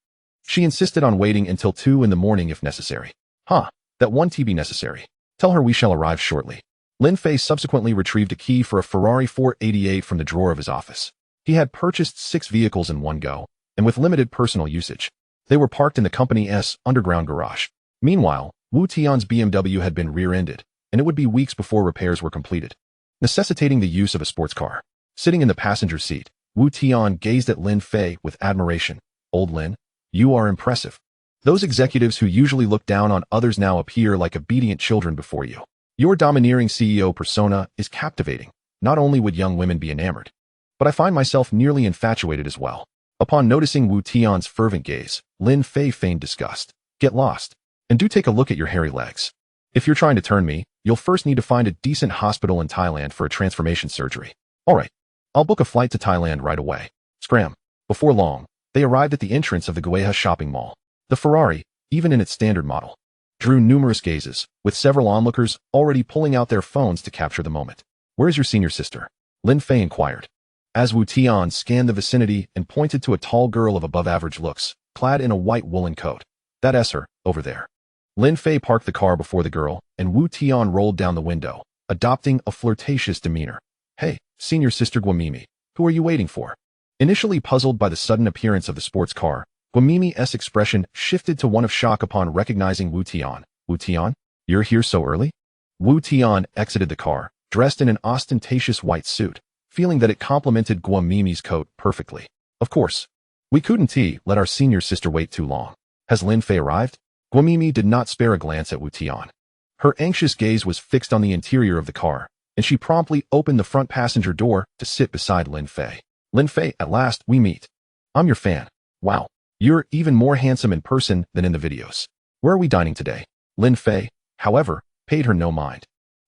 S1: She insisted on waiting until 2 in the morning if necessary. Huh, that won't be necessary. Tell her we shall arrive shortly. Lin Fei subsequently retrieved a key for a Ferrari 488 from the drawer of his office. He had purchased 6 vehicles in one go, and with limited personal usage. They were parked in the company's underground garage. Meanwhile, Wu Tian's BMW had been rear-ended, and it would be weeks before repairs were completed, necessitating the use of a sports car. Sitting in the passenger seat, Wu Tian gazed at Lin Fei with admiration. Old Lin, you are impressive. Those executives who usually look down on others now appear like obedient children before you. Your domineering CEO persona is captivating. Not only would young women be enamored, but I find myself nearly infatuated as well. Upon noticing Wu Tian's fervent gaze, Lin Fei feigned disgust. Get lost. And do take a look at your hairy legs. If you're trying to turn me, you'll first need to find a decent hospital in Thailand for a transformation surgery. Alright, I'll book a flight to Thailand right away. Scram. Before long, they arrived at the entrance of the Gueha shopping mall. The Ferrari, even in its standard model, drew numerous gazes, with several onlookers already pulling out their phones to capture the moment. Where is your senior sister? Lin Fei inquired. As Wu Tian scanned the vicinity and pointed to a tall girl of above-average looks, clad in a white woolen coat. That's her, over there. Lin Fei parked the car before the girl, and Wu Tian rolled down the window, adopting a flirtatious demeanor. Hey, senior sister Guamimi, who are you waiting for? Initially puzzled by the sudden appearance of the sports car, Guamimi's expression shifted to one of shock upon recognizing Wu Tian. Wu Tian, you're here so early? Wu Tian exited the car, dressed in an ostentatious white suit, feeling that it complemented Guamimi's coat perfectly. Of course, we couldn't let our senior sister wait too long. Has Lin Fei arrived? Guamimi did not spare a glance at Wu Tian. Her anxious gaze was fixed on the interior of the car, and she promptly opened the front passenger door to sit beside Lin Fei. Lin Fei, at last, we meet. I'm your fan. Wow, you're even more handsome in person than in the videos. Where are we dining today? Lin Fei, however, paid her no mind.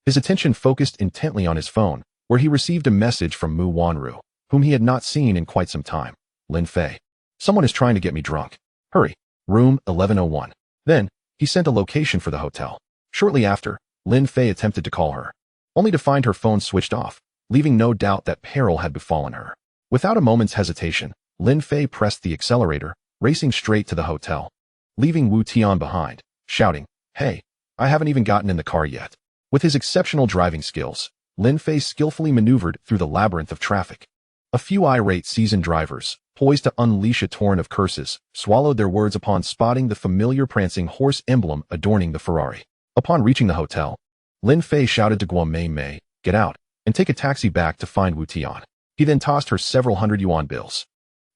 S1: His attention focused intently on his phone, where he received a message from Mu Wanru, whom he had not seen in quite some time. Lin Fei. Someone is trying to get me drunk. Hurry. Room 1101. Then, he sent a location for the hotel. Shortly after, Lin Fei attempted to call her, only to find her phone switched off, leaving no doubt that peril had befallen her. Without a moment's hesitation, Lin Fei pressed the accelerator, racing straight to the hotel, leaving Wu Tian behind, shouting, Hey, I haven't even gotten in the car yet. With his exceptional driving skills, Lin Fei skillfully maneuvered through the labyrinth of traffic. A few irate seasoned drivers, poised to unleash a torrent of curses, swallowed their words upon spotting the familiar prancing horse emblem adorning the Ferrari. Upon reaching the hotel, Lin Fei shouted to Guamimi, get out, and take a taxi back to find Wu Tian. He then tossed her several hundred yuan bills.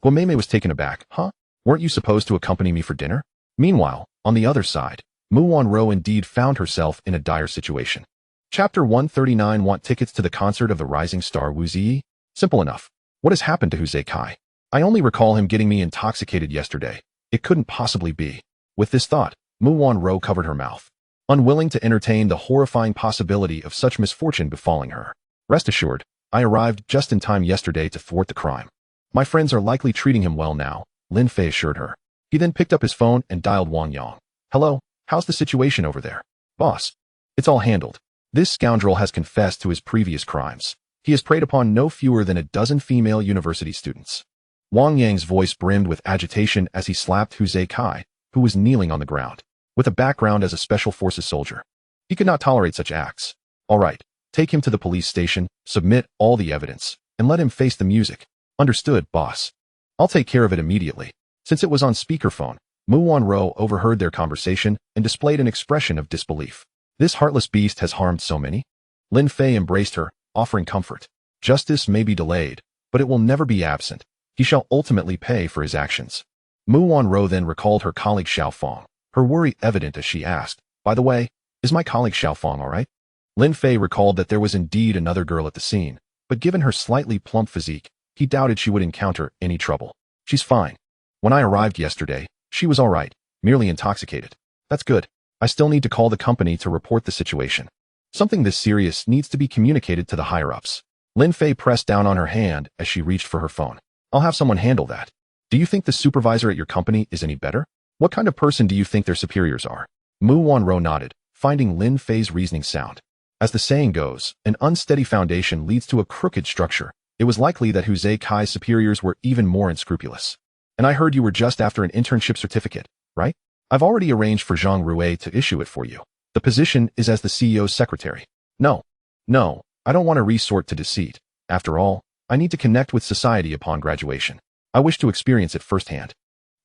S1: Guamimi was taken aback. Huh? Weren't you supposed to accompany me for dinner? Meanwhile, on the other side, Mu Wanro indeed found herself in a dire situation. Chapter 139. Want tickets to the concert of the rising star Wu Ziyi? Simple enough. What has happened to Hu Zaikai? I only recall him getting me intoxicated yesterday. It couldn't possibly be. With this thought, Mu Wanro covered her mouth, unwilling to entertain the horrifying possibility of such misfortune befalling her. Rest assured, I arrived just in time yesterday to thwart the crime. My friends are likely treating him well now, Lin Fei assured her. He then picked up his phone and dialed Wang Yang. Hello, how's the situation over there? Boss. It's all handled. This scoundrel has confessed to his previous crimes. He has preyed upon no fewer than a dozen female university students. Wang Yang's voice brimmed with agitation as he slapped Hu Zaikai, who was kneeling on the ground, with a background as a special forces soldier. He could not tolerate such acts. All right, take him to the police station, submit all the evidence, and let him face the music. Understood, boss. I'll take care of it immediately. Since it was on speakerphone, Mu Wanro overheard their conversation and displayed an expression of disbelief. This heartless beast has harmed so many? Lin Fei embraced her, offering comfort. Justice may be delayed, but it will never be absent. He shall ultimately pay for his actions. Mu Wanro then recalled her colleague Xiaofeng, her worry evident as she asked, By the way, is my colleague Xiaofeng all right? Lin Fei recalled that there was indeed another girl at the scene, but given her slightly plump physique, he doubted she would encounter any trouble. She's fine. When I arrived yesterday, she was all right, merely intoxicated. That's good. I still need to call the company to report the situation. Something this serious needs to be communicated to the higher-ups. Lin Fei pressed down on her hand as she reached for her phone. I'll have someone handle that. Do you think the supervisor at your company is any better? What kind of person do you think their superiors are? Mu Wanro nodded, finding Lin Fei's reasoning sound. As the saying goes, an unsteady foundation leads to a crooked structure. It was likely that Huzhe Kai's superiors were even more unscrupulous. And I heard you were just after an internship certificate, right? I've already arranged for Zhang Rue to issue it for you. The position is as the CEO's secretary. No, I don't want to resort to deceit. After all, I need to connect with society upon graduation. I wish to experience it firsthand.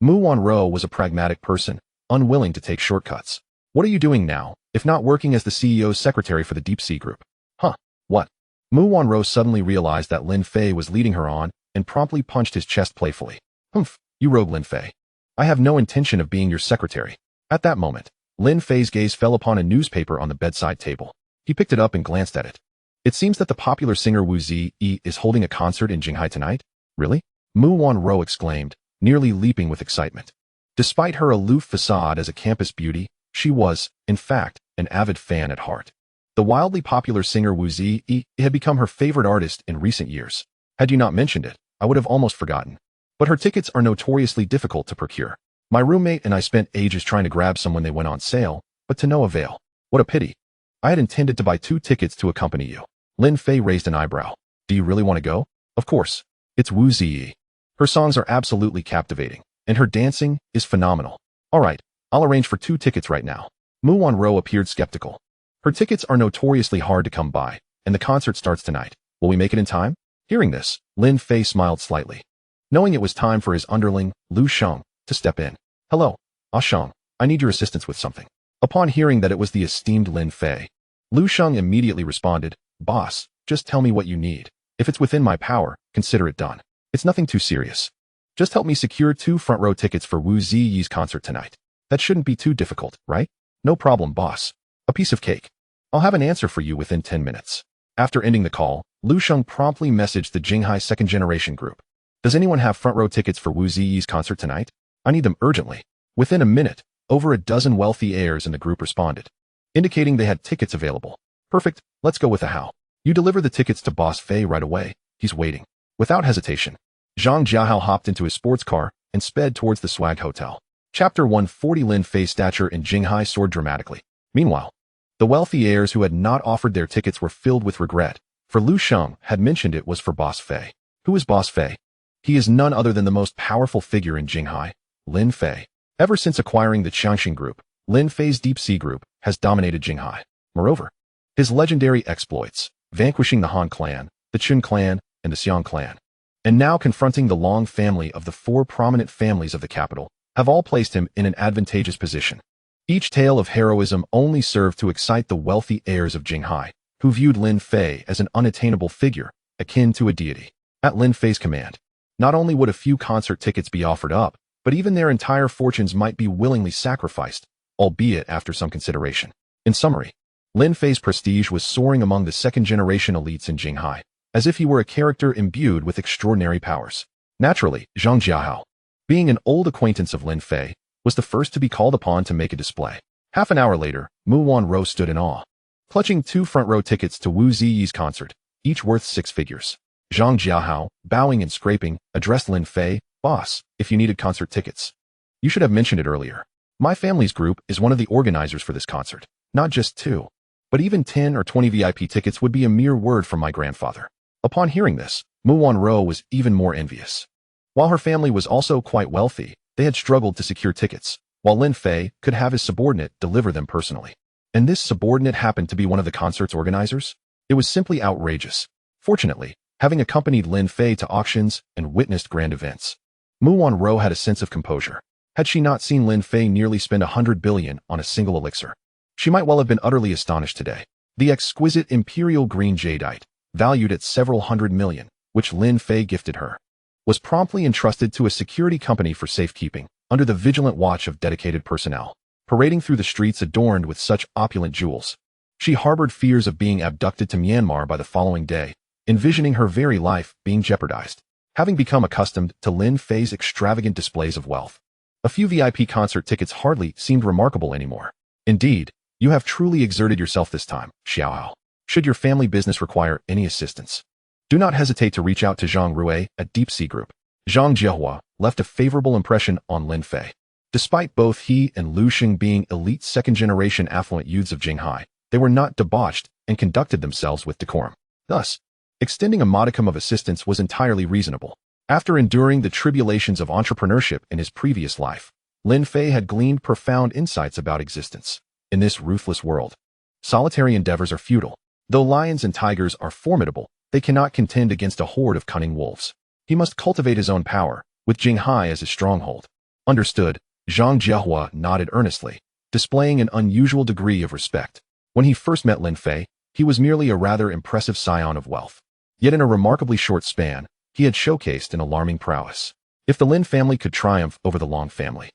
S1: Mu Wanro was a pragmatic person, unwilling to take shortcuts. What are you doing now, if not working as the CEO's secretary for the Deep Sea Group? Huh, what? Mu Wanro suddenly realized that Lin Fei was leading her on and promptly punched his chest playfully. Humph, you rogue Lin Fei. I have no intention of being your secretary. At that moment, Lin Fei's gaze fell upon a newspaper on the bedside table. He picked it up and glanced at it. It seems that the popular singer Wu Ziyi is holding a concert in Jinghai tonight? Really? Mu Wanro exclaimed, nearly leaping with excitement. Despite her aloof facade as a campus beauty, she was, in fact, an avid fan at heart. The wildly popular singer Wu Ziyi had become her favorite artist in recent years. Had you not mentioned it, I would have almost forgotten. But her tickets are notoriously difficult to procure. My roommate and I spent ages trying to grab some when they went on sale, but to no avail. What a pity. I had intended to buy 2 tickets to accompany you. Lin Fei raised an eyebrow. Do you really want to go? Of course. It's Wu Ziyi. Her songs are absolutely captivating, and her dancing is phenomenal. All right, I'll arrange for 2 tickets right now. Mu Wanro appeared skeptical. Her tickets are notoriously hard to come by, and the concert starts tonight. Will we make it in time? Hearing this, Lin Fei smiled slightly. Knowing it was time for his underling, Lu Sheng, to step in. Hello, Sheng, I need your assistance with something. Upon hearing that it was the esteemed Lin Fei, Lu Sheng immediately responded, Boss, just tell me what you need. If it's within my power, consider it done. It's nothing too serious. Just help me secure 2 front-row tickets for Wu Ziyi's concert tonight. That shouldn't be too difficult, right? No problem, boss. A piece of cake. I'll have an answer for you within 10 minutes. After ending the call, Lu Sheng promptly messaged the Jinghai second-generation group. Does anyone have front-row tickets for Wu Ziyi's concert tonight? I need them urgently. Within a minute, over a dozen wealthy heirs in the group responded, indicating they had tickets available. Perfect, let's go with a how. You deliver the tickets to Boss Fei right away. He's waiting. Without hesitation, Zhang Jiahao hopped into his sports car and sped towards the Swag Hotel. Chapter 140. Lin Fei's stature in Jinghai soared dramatically. Meanwhile, the wealthy heirs who had not offered their tickets were filled with regret, for Lu Sheng had mentioned it was for Boss Fei. Who is Boss Fei? He is none other than the most powerful figure in Jinghai, Lin Fei. Ever since acquiring the Qiangxin Group, Lin Fei's Deep Sea Group has dominated Jinghai. Moreover, his legendary exploits, vanquishing the Han clan, the Chun clan, and the Xiang clan, and now confronting the Long family of the 4 prominent families of the capital, have all placed him in an advantageous position. Each tale of heroism only served to excite the wealthy heirs of Jinghai, who viewed Lin Fei as an unattainable figure, akin to a deity. At Lin Fei's command, not only would a few concert tickets be offered up, but even their entire fortunes might be willingly sacrificed, albeit after some consideration. In summary, Lin Fei's prestige was soaring among the second-generation elites in Jinghai, as if he were a character imbued with extraordinary powers. Naturally, Zhang Jiahao, being an old acquaintance of Lin Fei, was the first to be called upon to make a display. Half an hour later, Mu Wanro stood in awe, clutching 2 front-row tickets to Wu Ziyi's concert, each worth 6 figures. Zhang Jiahao, bowing and scraping, addressed Lin Fei, Boss, if you needed concert tickets. You should have mentioned it earlier. My family's group is one of the organizers for this concert. Not just 2, but even 10 or 20 VIP tickets would be a mere word from my grandfather. Upon hearing this, Mu Wanro was even more envious. While her family was also quite wealthy, they had struggled to secure tickets, while Lin Fei could have his subordinate deliver them personally. And this subordinate happened to be one of the concert's organizers? It was simply outrageous. Fortunately, having accompanied Lin Fei to auctions and witnessed grand events, Mu Wanro had a sense of composure. Had she not seen Lin Fei nearly spend 100 billion on a single elixir, she might well have been utterly astonished today. The exquisite imperial green jadeite, valued at several hundred million, which Lin Fei gifted her, was promptly entrusted to a security company for safekeeping, under the vigilant watch of dedicated personnel. Parading through the streets adorned with such opulent jewels, she harbored fears of being abducted to Myanmar by the following day, envisioning her very life being jeopardized. Having become accustomed to Lin Fei's extravagant displays of wealth, a few VIP concert tickets hardly seemed remarkable anymore. Indeed, You have truly exerted yourself this time, Xiaohao. Should your family business require any assistance, do not hesitate to reach out to Zhang Rue at Deep Sea Group. Zhang Jiehua left a favorable impression on Lin Fei. Despite both he and Lu Xing being elite second-generation affluent youths of Jinghai, they were not debauched and conducted themselves with decorum. Thus, extending a modicum of assistance was entirely reasonable. After enduring the tribulations of entrepreneurship in his previous life, Lin Fei had gleaned profound insights about existence. In this ruthless world, solitary endeavors are futile. Though lions and tigers are formidable, they cannot contend against a horde of cunning wolves. He must cultivate his own power, with Jinghai as his stronghold. Understood. Zhang Jiehua nodded earnestly, displaying an unusual degree of respect. When he first met Lin Fei, he was merely a rather impressive scion of wealth. Yet in a remarkably short span, he had showcased an alarming prowess. If the Lin family could triumph over the Long family,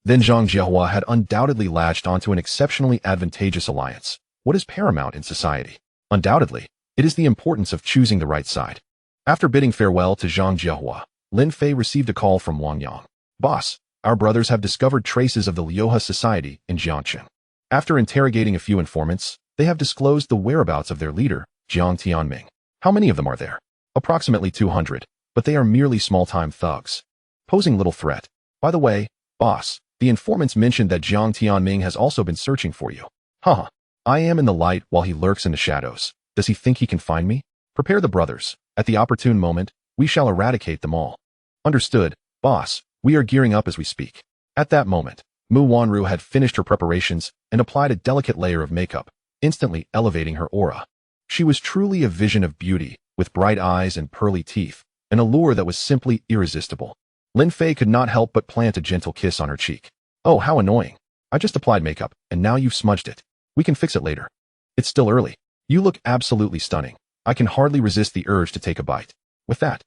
S1: then Zhang Jiehua had undoubtedly latched onto an exceptionally advantageous alliance. What is paramount in society? Undoubtedly, it is the importance of choosing the right side. After bidding farewell to Zhang Jiehua, Lin Fei received a call from Wang Yang. Boss, our brothers have discovered traces of the Liuhe society in Jiangchen. After interrogating a few informants, they have disclosed the whereabouts of their leader, Jiang Tianming. How many of them are there? Approximately 200, but they are merely small-time thugs, posing little threat. By the way, boss, the informants mentioned that Jiang Tianming has also been searching for you. Haha. I am in the light while he lurks in the shadows. Does he think he can find me? Prepare the brothers. At the opportune moment, we shall eradicate them all. Understood, boss. We are gearing up as we speak. At that moment, Mu Wanru had finished her preparations and applied a delicate layer of makeup, instantly elevating her aura. She was truly a vision of beauty, with bright eyes and pearly teeth, an allure that was simply irresistible. Lin Fei could not help but plant a gentle kiss on her cheek. Oh, how annoying. I just applied makeup, and now you've smudged it. We can fix it later. It's still early. You look absolutely stunning. I can hardly resist the urge to take a bite. With that,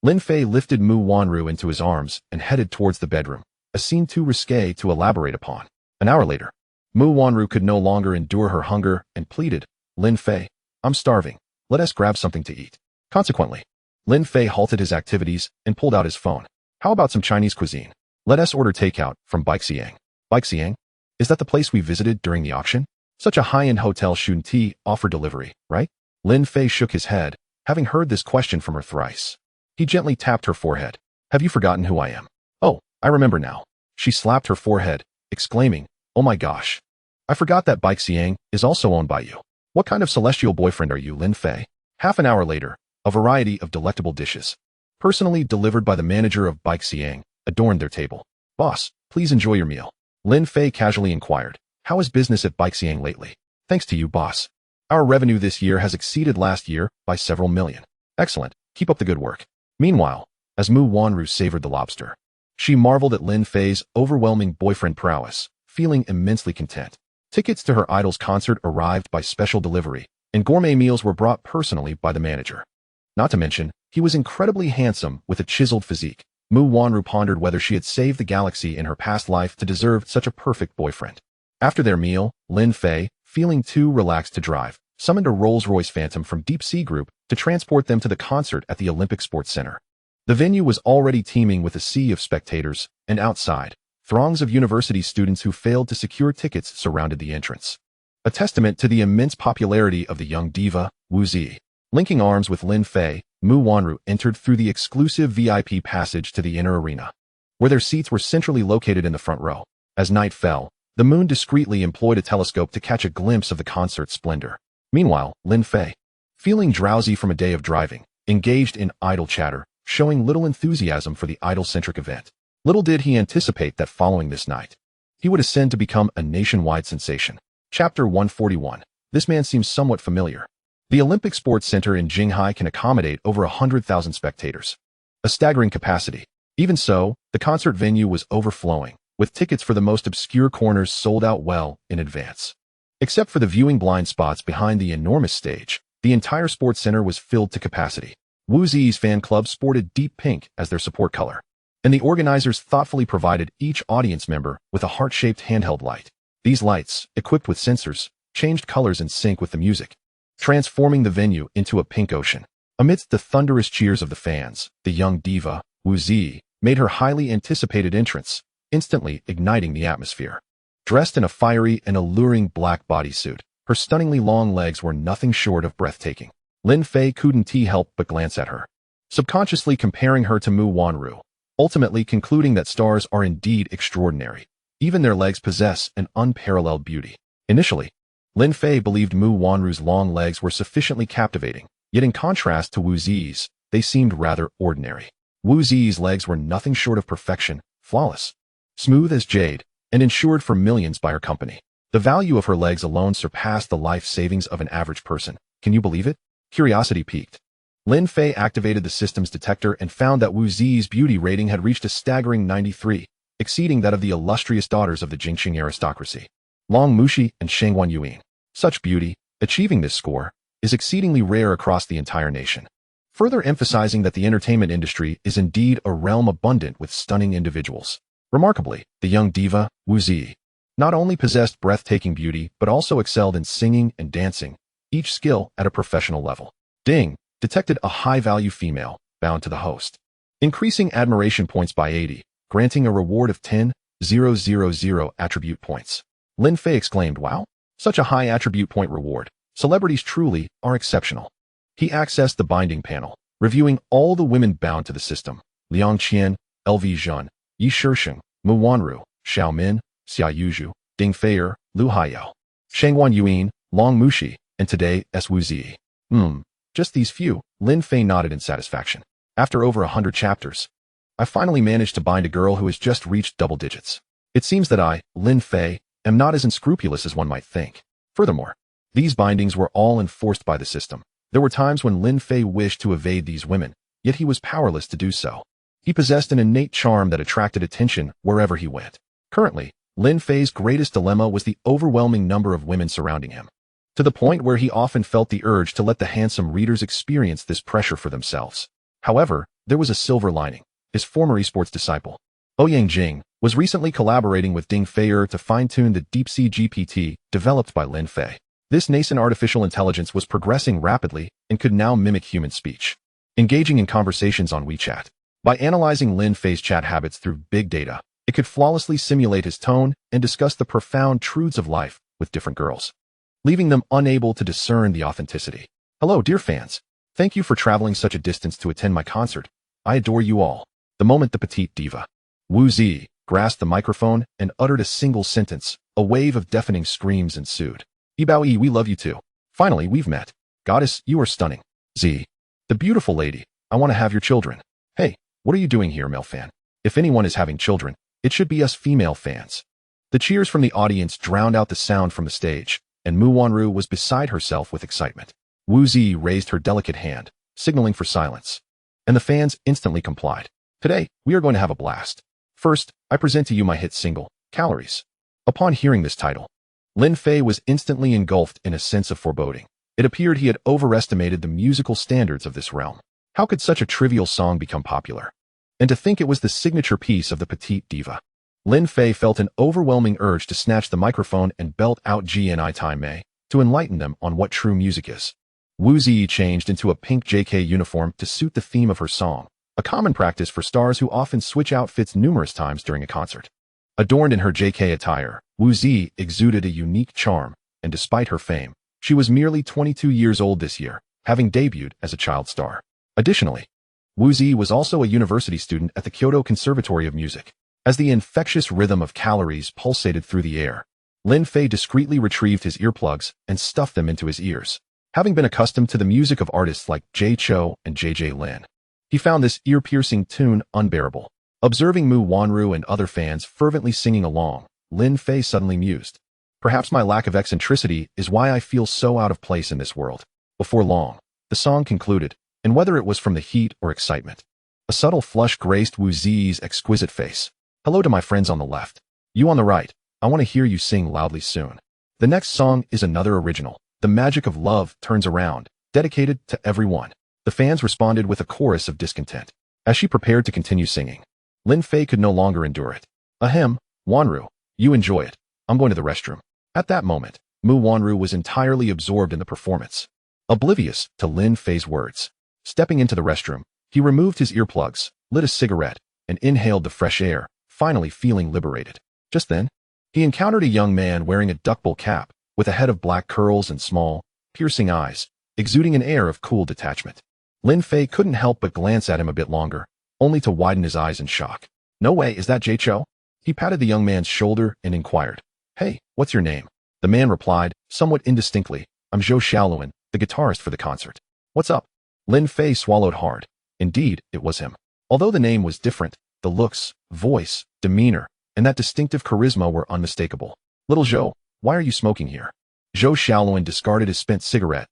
S1: Lin Fei lifted Mu Wanru into his arms and headed towards the bedroom, a scene too risque to elaborate upon. An hour later, Mu Wanru could no longer endure her hunger and pleaded, Lin Fei, I'm starving. Let us grab something to eat. Consequently, Lin Fei halted his activities and pulled out his phone. How about some Chinese cuisine? Let us order takeout from Balenciaga. Balenciaga? Is that the place we visited during the auction? Such a high-end hotel shouldn't offer delivery, right? Lin Fei shook his head, having heard this question from her thrice. He gently tapped her forehead. Have you forgotten who I am? Oh, I remember now. She slapped her forehead, exclaiming, oh my gosh. I forgot that Balenciaga is also owned by you. What kind of celestial boyfriend are you, Lin Fei? Half an hour later, a variety of delectable dishes, personally delivered by the manager of Balenciaga, adorned their table. Boss, please enjoy your meal. Lin Fei casually inquired, how is business at Balenciaga lately? Thanks to you, boss. Our revenue this year has exceeded last year by several million. Excellent. Keep up the good work. Meanwhile, as Mu Wanru savored the lobster, she marveled at Lin Fei's overwhelming boyfriend prowess, feeling immensely content. Tickets to her idol's concert arrived by special delivery, and gourmet meals were brought personally by the manager. Not to mention, he was incredibly handsome with a chiseled physique. Mu Wanru pondered whether she had saved the galaxy in her past life to deserve such a perfect boyfriend. After their meal, Lin Fei, feeling too relaxed to drive, summoned a Rolls-Royce Phantom from Deep Sea Group to transport them to the concert at the Olympic Sports Center. The venue was already teeming with a sea of spectators, and outside, throngs of university students who failed to secure tickets surrounded the entrance. A testament to the immense popularity of the young diva, Wu Zi. Linking arms with Lin Fei, Mu Wanru entered through the exclusive VIP passage to the inner arena, where their seats were centrally located in the front row. As night fell, the moon discreetly employed a telescope to catch a glimpse of the concert's splendor. Meanwhile, Lin Fei, feeling drowsy from a day of driving, engaged in idle chatter, showing little enthusiasm for the idol-centric event. Little did he anticipate that following this night, he would ascend to become a nationwide sensation. Chapter 141. This man seems somewhat familiar. The Olympic Sports Center in Jinghai can accommodate over 100,000 spectators. A staggering capacity. Even so, the concert venue was overflowing, with tickets for the most obscure corners sold out well in advance. Except for the viewing blind spots behind the enormous stage, the entire sports center was filled to capacity. Wu Zi's fan club sported deep pink as their support color, and the organizers thoughtfully provided each audience member with a heart-shaped handheld light. These lights, equipped with sensors, changed colors in sync with the music, transforming the venue into a pink ocean. Amidst the thunderous cheers of the fans, the young diva, Wu Zi, made her highly anticipated entrance, instantly igniting the atmosphere. Dressed in a fiery and alluring black bodysuit, her stunningly long legs were nothing short of breathtaking. Lin Fei couldn't help but glance at her, subconsciously comparing her to Mu Wanru, ultimately concluding that stars are indeed extraordinary. Even their legs possess an unparalleled beauty. Initially, Lin Fei believed Mu Wanru's long legs were sufficiently captivating, yet in contrast to Wu Zi's, they seemed rather ordinary. Wu Zi's legs were nothing short of perfection, flawless, smooth as jade, and insured for millions by her company. The value of her legs alone surpassed the life savings of an average person. Can you believe it? Curiosity piqued. Lin Fei activated the system's detector and found that Wu Zi's beauty rating had reached a staggering 93, exceeding that of the illustrious daughters of the Jingqing aristocracy, Long Mushi and Shengwan Yuan. Such beauty, achieving this score, is exceedingly rare across the entire nation, further emphasizing that the entertainment industry is indeed a realm abundant with stunning individuals. Remarkably, the young diva, Wu Zi, not only possessed breathtaking beauty but also excelled in singing and dancing, each skill at a professional level. Ding! Detected a high-value female, bound to the host. Increasing admiration points by 80, granting a reward of 10,000 attribute points. Lin Fei exclaimed, wow, such a high attribute point reward. Celebrities truly are exceptional. He accessed the binding panel, reviewing all the women bound to the system. Liang Qian, LV Zhen, Yi Shisheng, Mu Wanru, Xiao Min, Xia Yuzhu, Ding Feier, Lu Haiyao, Shengwan Yuan, Long Mushi, and today S. Wu Zi. Just these few. Lin Fei nodded in satisfaction. After over 100 chapters, I finally managed to bind a girl who has just reached double digits. It seems that I, Lin Fei, am not as unscrupulous as one might think. Furthermore, these bindings were all enforced by the system. There were times when Lin Fei wished to evade these women, yet he was powerless to do so. He possessed an innate charm that attracted attention wherever he went. Currently, Lin Fei's greatest dilemma was the overwhelming number of women surrounding him, to the point where he often felt the urge to let the handsome readers experience this pressure for themselves. However, there was a silver lining. His former esports disciple, Ouyang Jing, was recently collaborating with Ding Feier to fine-tune the deep-sea GPT developed by Lin Fei. This nascent artificial intelligence was progressing rapidly and could now mimic human speech, engaging in conversations on WeChat. By analyzing Lin Fei's chat habits through big data, it could flawlessly simulate his tone and discuss the profound truths of life with different girls, leaving them unable to discern the authenticity. Hello, dear fans. Thank you for traveling such a distance to attend my concert. I adore you all. The moment the petite diva, Wu Zi, grasped the microphone and uttered a single sentence, a wave of deafening screams ensued. Yibao Yi, we love you too. Finally, we've met. Goddess, you are stunning. Zi, the beautiful lady, I want to have your children. Hey, what are you doing here, male fan? If anyone is having children, it should be us female fans. The cheers from the audience drowned out the sound from the stage, and Mu Wanru was beside herself with excitement. Wu Zi raised her delicate hand, signaling for silence, and the fans instantly complied. Today, we are going to have a blast. First, I present to you my hit single, Calories. Upon hearing this title, Lin Fei was instantly engulfed in a sense of foreboding. It appeared he had overestimated the musical standards of this realm. How could such a trivial song become popular? And to think it was the signature piece of the petite diva. Lin Fei felt an overwhelming urge to snatch the microphone and belt out GNI Tai Mei to enlighten them on what true music is. Wu Zi changed into a pink JK uniform to suit the theme of her song, a common practice for stars who often switch outfits numerous times during a concert. Adorned in her JK attire, Wu Zi exuded a unique charm, and despite her fame, she was merely 22 years old this year, having debuted as a child star. Additionally, Wu Zi was also a university student at the Kyoto Conservatory of Music. As the infectious rhythm of Calories pulsated through the air, Lin Fei discreetly retrieved his earplugs and stuffed them into his ears. Having been accustomed to the music of artists like Jay Chou and JJ Lin, he found this ear-piercing tune unbearable. Observing Mu Wanru and other fans fervently singing along, Lin Fei suddenly mused. Perhaps my lack of eccentricity is why I feel so out of place in this world. Before long, the song concluded, and whether it was from the heat or excitement, a subtle flush graced Wu Zi's exquisite face. Hello to my friends on the left. You on the right, I want to hear you sing loudly soon. The next song is another original, The Magic of Love Turns Around, dedicated to everyone. The fans responded with a chorus of discontent. As she prepared to continue singing, Lin Fei could no longer endure it. Ahem, Wanru, you enjoy it. I'm going to the restroom. At that moment, Mu Wanru was entirely absorbed in the performance, oblivious to Lin Fei's words. Stepping into the restroom, he removed his earplugs, lit a cigarette, and inhaled the fresh air, finally feeling liberated. Just then, He encountered a young man wearing a duckbill cap, with a head of black curls and small, piercing eyes, exuding an air of cool detachment. Lin Fei couldn't help but glance at him a bit longer, only to widen his eyes in shock. "No way, is that Jay Cho?" He patted the young man's shoulder and inquired, "Hey, what's your name?" The man replied, somewhat indistinctly, "I'm Zhou Xiaoluan, the guitarist for the concert." "What's up?" Lin Fei swallowed hard. Indeed, it was him. Although the name was different, the looks, voice, demeanor, and that distinctive charisma were unmistakable. "Little Zhou, why are you smoking here?" Zhou Xiaoluan discarded his spent cigarette,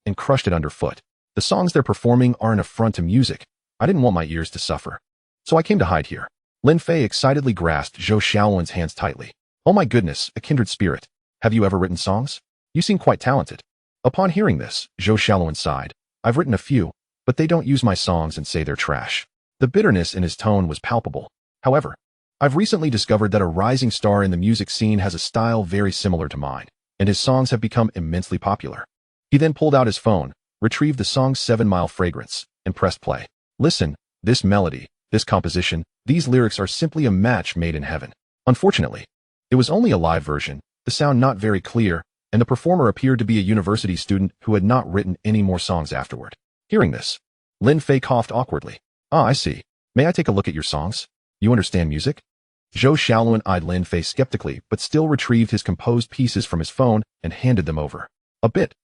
S1: and crushed it underfoot. "The songs they're performing are an affront to music. I didn't want my ears to suffer. So I came to hide here." Lin Fei excitedly grasped Zhou Xiaoluan's hands tightly. "Oh my goodness, a kindred spirit. Have you ever written songs? You seem quite talented." Upon hearing this, Zhou Xiaoluan sighed. "I've written a few, but they don't use my songs and say they're trash." The bitterness in his tone was palpable. "However, I've recently discovered that a rising star in the music scene has a style very similar to mine, and his songs have become immensely popular." He then pulled out his phone, retrieved the song's 7-Mile Fragrance, and pressed play. "Listen, this melody, this composition, these lyrics are simply a match made in heaven." Unfortunately, it was only a live version, the sound not very clear, and the performer appeared to be a university student who had not written any more songs afterward. Hearing this, Lin Fei coughed awkwardly. "Ah, I see. May I take a look at your songs? You understand music?" Zhou Xiaoluan eyed Lin Fei skeptically, but still retrieved his composed pieces from his phone and handed them over. A bit.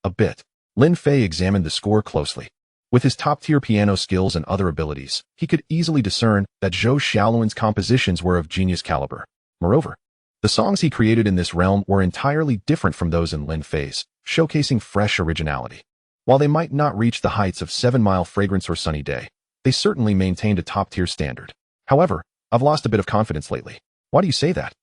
S1: Lin Fei examined the score closely. With his top-tier piano skills and other abilities, he could easily discern that Zhou Xiaoluan's compositions were of genius caliber. Moreover, the songs he created in this realm were entirely different from those in Lin Fei's, showcasing fresh originality. While they might not reach the heights of 7-Mile Fragrance or Sunny Day, they certainly maintained a top-tier standard. "However, I've lost a bit of confidence lately." "Why do you say that?"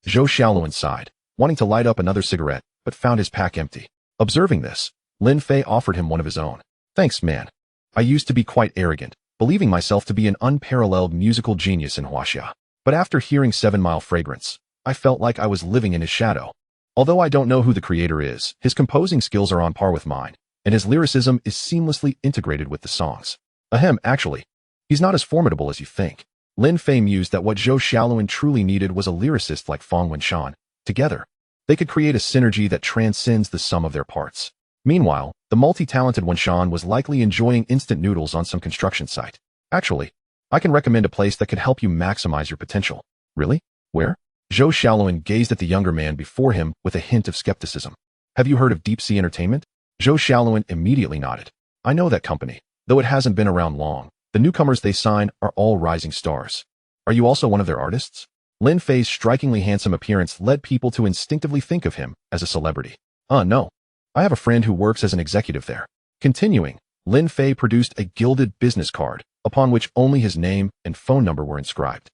S1: Zhou Xiaoluan sighed, wanting to light up another cigarette, but found his pack empty. Observing this, Lin Fei offered him one of his own. "Thanks, man. I used to be quite arrogant, believing myself to be an unparalleled musical genius in Huaxia. But after hearing 7-Mile Fragrance, I felt like I was living in his shadow. Although I don't know who the creator is, his composing skills are on par with mine, and his lyricism is seamlessly integrated with the songs. Ahem, actually, he's not as formidable as you think." Lin Fei mused that what Zhou Xiaoluan truly needed was a lyricist like Fong Wenshan. Together, they could create a synergy that transcends the sum of their parts. Meanwhile, the multi-talented Wenshan was likely enjoying instant noodles on some construction site. "Actually, I can recommend a place that could help you maximize your potential." "Really? Where?" Zhou Xiaoluan gazed at the younger man before him with a hint of skepticism. "Have you heard of Deep Sea Entertainment?" Zhou Xiaoluan immediately nodded. "I know that company, though it hasn't been around long. The newcomers they sign are all rising stars." "Are you also one of their artists?" Lin Fei's strikingly handsome appearance led people to instinctively think of him as a celebrity. No. I have a friend who works as an executive there." Continuing, Lin Fei produced a gilded business card, upon which only his name and phone number were inscribed.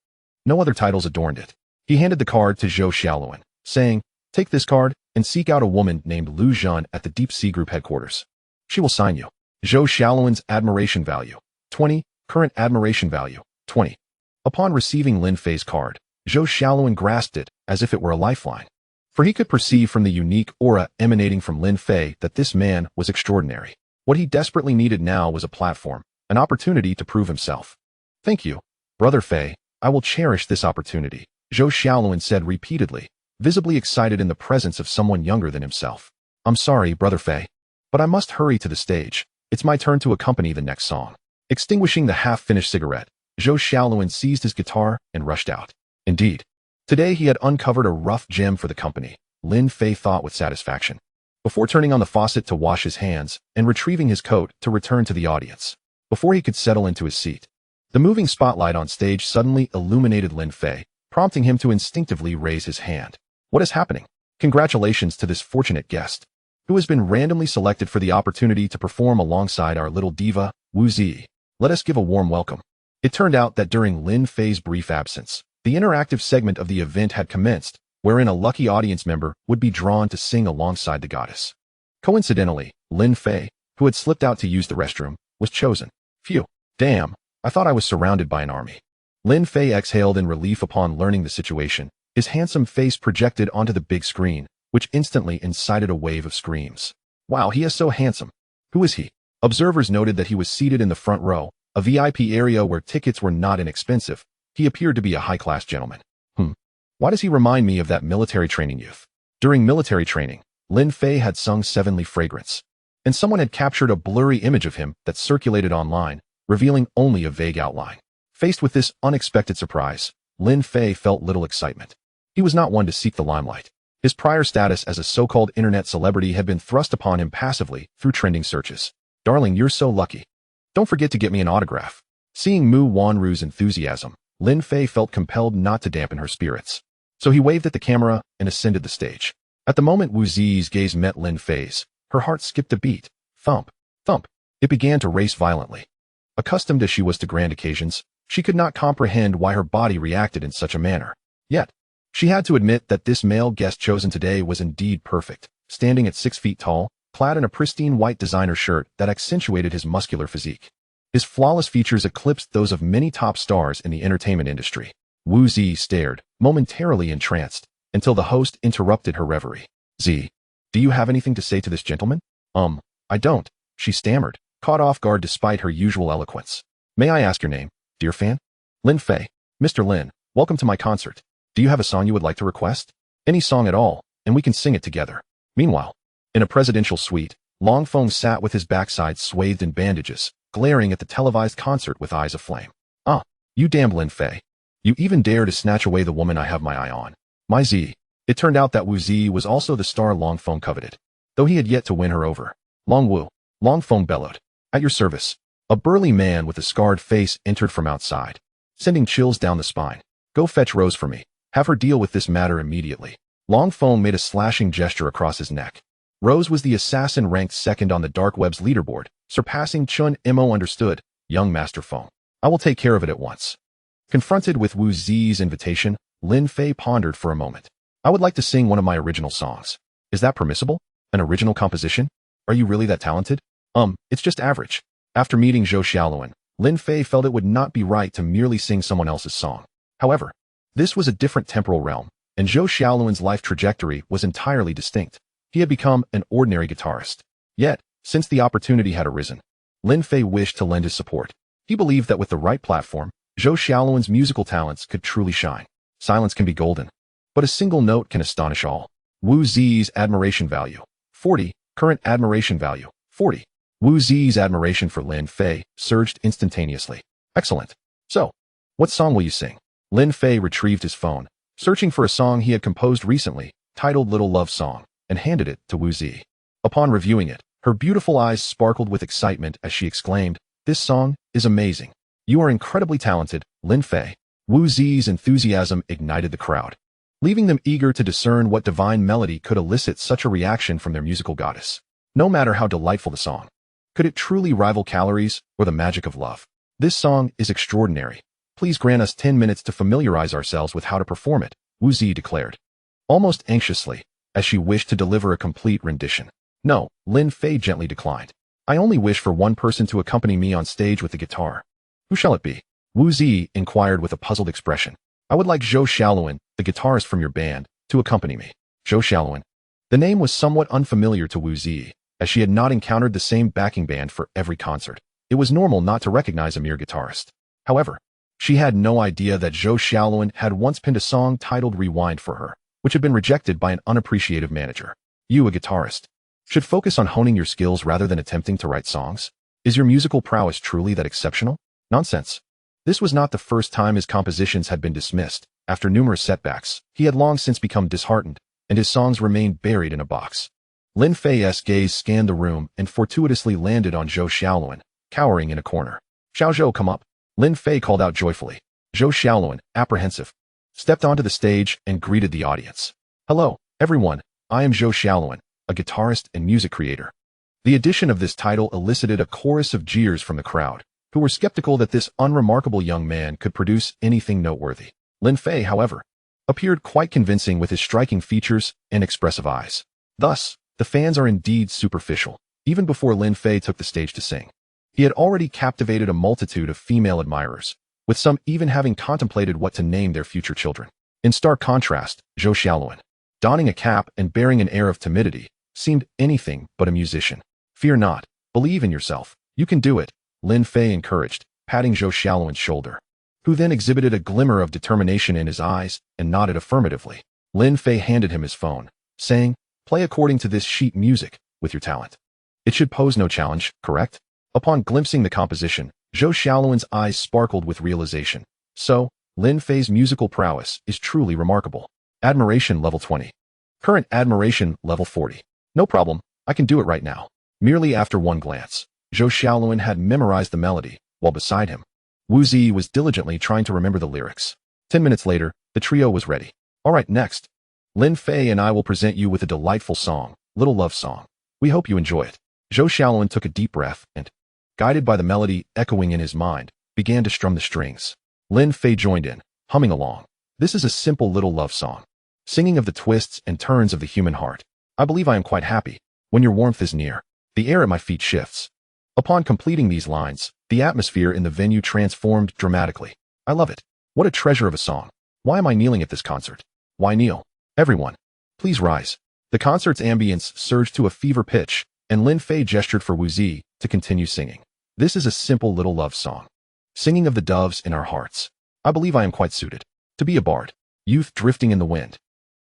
S1: No other titles adorned it. He handed the card to Zhou Xiaoluan, saying, "Take this card and seek out a woman named Lu Zhan at the Deep Sea Group headquarters. She will sign you." Zhou Xiaoluan's admiration value, 20. Current admiration value, 20. Upon receiving Lin Fei's card, Zhou Xiaoluan grasped it as if it were a lifeline. For he could perceive from the unique aura emanating from Lin Fei that this man was extraordinary. What he desperately needed now was a platform, an opportunity to prove himself. "Thank you, Brother Fei. I will cherish this opportunity," Zhou Xiaoluan said repeatedly, visibly excited in the presence of someone younger than himself. "I'm sorry, Brother Fei, but I must hurry to the stage. It's my turn to accompany the next song." Extinguishing the half-finished cigarette, Zhou Xiaoluan seized his guitar and rushed out. Indeed, today he had uncovered a rough gem for the company, Lin Fei thought with satisfaction. Before turning on the faucet to wash his hands and retrieving his coat to return to the audience, before he could settle into his seat, the moving spotlight on stage suddenly illuminated Lin Fei, prompting him to instinctively raise his hand. "What is happening? Congratulations to this fortunate guest, who has been randomly selected for the opportunity to perform alongside our little diva, Wu Zi. Let us give a warm welcome." It turned out that during Lin Fei's brief absence, the interactive segment of the event had commenced, wherein a lucky audience member would be drawn to sing alongside the goddess. Coincidentally, Lin Fei, who had slipped out to use the restroom, was chosen. Phew. Damn, I thought I was surrounded by an army. Lin Fei exhaled in relief upon learning the situation, his handsome face projected onto the big screen, which instantly incited a wave of screams. "Wow, he is so handsome. Who is he?" Observers noted that he was seated in the front row, a VIP area where tickets were not inexpensive. He appeared to be a high-class gentleman. Why does he remind me of that military training youth? During military training, Lin Fei had sung Sevenly Fragrance, and someone had captured a blurry image of him that circulated online, revealing only a vague outline. Faced with this unexpected surprise, Lin Fei felt little excitement. He was not one to seek the limelight. His prior status as a so-called internet celebrity had been thrust upon him passively through trending searches. Darling, you're so lucky. Don't forget to get me an autograph. Seeing Mu Wanru's enthusiasm, Lin Fei felt compelled not to dampen her spirits. So he waved at the camera and ascended the stage. At the moment Wu Zi's gaze met Lin Fei's, her heart skipped a beat. Thump, thump. It began to race violently. Accustomed as she was to grand occasions, she could not comprehend why her body reacted in such a manner. Yet, she had to admit that this male guest chosen today was indeed perfect, standing at 6 feet tall, clad in a pristine white designer shirt that accentuated his muscular physique. His flawless features eclipsed those of many top stars in the entertainment industry. Wu Zi stared, momentarily entranced, until the host interrupted her reverie. "Z, do you have anything to say to this gentleman?" I don't," she stammered, caught off guard despite her usual eloquence. "May I ask your name, dear fan?" "Lin Fei." "Mr. Lin, welcome to my concert. Do you have a song you would like to request?" "Any song at all, and we can sing it together." Meanwhile, in a presidential suite, Long Feng sat with his backside swathed in bandages, glaring at the televised concert with eyes aflame. "Ah, you damned Lin Fei. You even dare to snatch away the woman I have my eye on." My Z. It turned out that Wu Zi was also the star Long Feng coveted, though he had yet to win her over. "Long Wu," Long Feng bellowed. "At your service." A burly man with a scarred face entered from outside, sending chills down the spine. "Go fetch Rose for me. Have her deal with this matter immediately." Long Feng made a slashing gesture across his neck. Rose was the assassin ranked second on the dark web's leaderboard, surpassing Chun Mo. Understood, young Master Feng. I will take care of it at once. Confronted with Wu Zi's invitation, Lin Fei pondered for a moment. "I would like to sing one of my original songs. Is that permissible? An original composition? Are you really that talented?" It's just average." After meeting Zhou Xiaoluan, Lin Fei felt it would not be right to merely sing someone else's song. However, this was a different temporal realm, and Zhou Xiaoluan's life trajectory was entirely distinct. He had become an ordinary guitarist. Yet, since the opportunity had arisen, Lin Fei wished to lend his support. He believed that with the right platform, Zhou Xiaoluan's musical talents could truly shine. Silence can be golden, but a single note can astonish all. Wu Zi's admiration value, 40. Current admiration value, 40. Wu Zi's admiration for Lin Fei surged instantaneously. "Excellent. So, what song will you sing?" Lin Fei retrieved his phone, searching for a song he had composed recently, titled Little Love Song, and handed it to Wu Zi. Upon reviewing it, her beautiful eyes sparkled with excitement as she exclaimed, "This song is amazing. You are incredibly talented, Lin Fei." Wu Zi's enthusiasm ignited the crowd, leaving them eager to discern what divine melody could elicit such a reaction from their musical goddess. No matter how delightful the song, could it truly rival Calories or the magic of love? "This song is extraordinary. Please grant us 10 minutes to familiarize ourselves with how to perform it," Wu Zi declared, almost anxiously, as she wished to deliver a complete rendition. "No," Lin Fei gently declined. "I only wish for one person to accompany me on stage with the guitar." "Who shall it be?" Wu Zi inquired with a puzzled expression. "I would like Zhou Xiaoluan, the guitarist from your band, to accompany me." Zhou Xiaoluan. The name was somewhat unfamiliar to Wu Zi, as she had not encountered the same backing band for every concert. It was normal not to recognize a mere guitarist. However, she had no idea that Zhou Xiaoluan had once penned a song titled Rewind for her, which had been rejected by an unappreciative manager. "You, a guitarist, should focus on honing your skills rather than attempting to write songs. Is your musical prowess truly that exceptional?" Nonsense. This was not the first time his compositions had been dismissed. After numerous setbacks, he had long since become disheartened, and his songs remained buried in a box. Lin Fei's gaze scanned the room and fortuitously landed on Zhou Xiaoluan, cowering in a corner. "Xiao Zhou, come up," Lin Fei called out joyfully. Zhou Xiaoluan, apprehensive, stepped onto the stage and greeted the audience. "Hello, everyone. I am Zhou Xiaoluan, a guitarist and music creator." The addition of this title elicited a chorus of jeers from the crowd, who were skeptical that this unremarkable young man could produce anything noteworthy. Lin Fei, however, appeared quite convincing with his striking features and expressive eyes. Thus, the fans are indeed superficial. Even before Lin Fei took the stage to sing, he had already captivated a multitude of female admirers, with some even having contemplated what to name their future children. In stark contrast, Zhou Xiaoluan, donning a cap and bearing an air of timidity, seemed anything but a musician. "Fear not. Believe in yourself. You can do it," Lin Fei encouraged, patting Zhou Xiaoluan's shoulder. who then exhibited a glimmer of determination in his eyes and nodded affirmatively. Lin Fei handed him his phone, saying, "Play according to this sheet music with your talent. It should pose no challenge, correct?" Upon glimpsing the composition, Zhou Xiaoluan's eyes sparkled with realization. So, Lin Fei's musical prowess is truly remarkable. Admiration level 20. Current admiration level 40. No problem, I can do it right now. Merely after one glance, Zhou Xiaoluan had memorized the melody, while beside him, Wu Zi was diligently trying to remember the lyrics. 10 minutes later, the trio was ready. Alright, next. Lin Fei and I will present you with a delightful song, Little Love Song. We hope you enjoy it. Zhou Xiaoluan took a deep breath and, guided by the melody echoing in his mind, began to strum the strings. Lin Fei joined in, humming along. This is a simple little love song, singing of the twists and turns of the human heart. I believe I am quite happy. When your warmth is near, the air at my feet shifts. Upon completing these lines, the atmosphere in the venue transformed dramatically. I love it. What a treasure of a song. Why am I kneeling at this concert? Why kneel? Everyone, please rise. The concert's ambience surged to a fever pitch, and Lin Fei gestured for Wu Zi to continue singing. This is a simple little love song, singing of the doves in our hearts. I believe I am quite suited to be a bard. Youth drifting in the wind.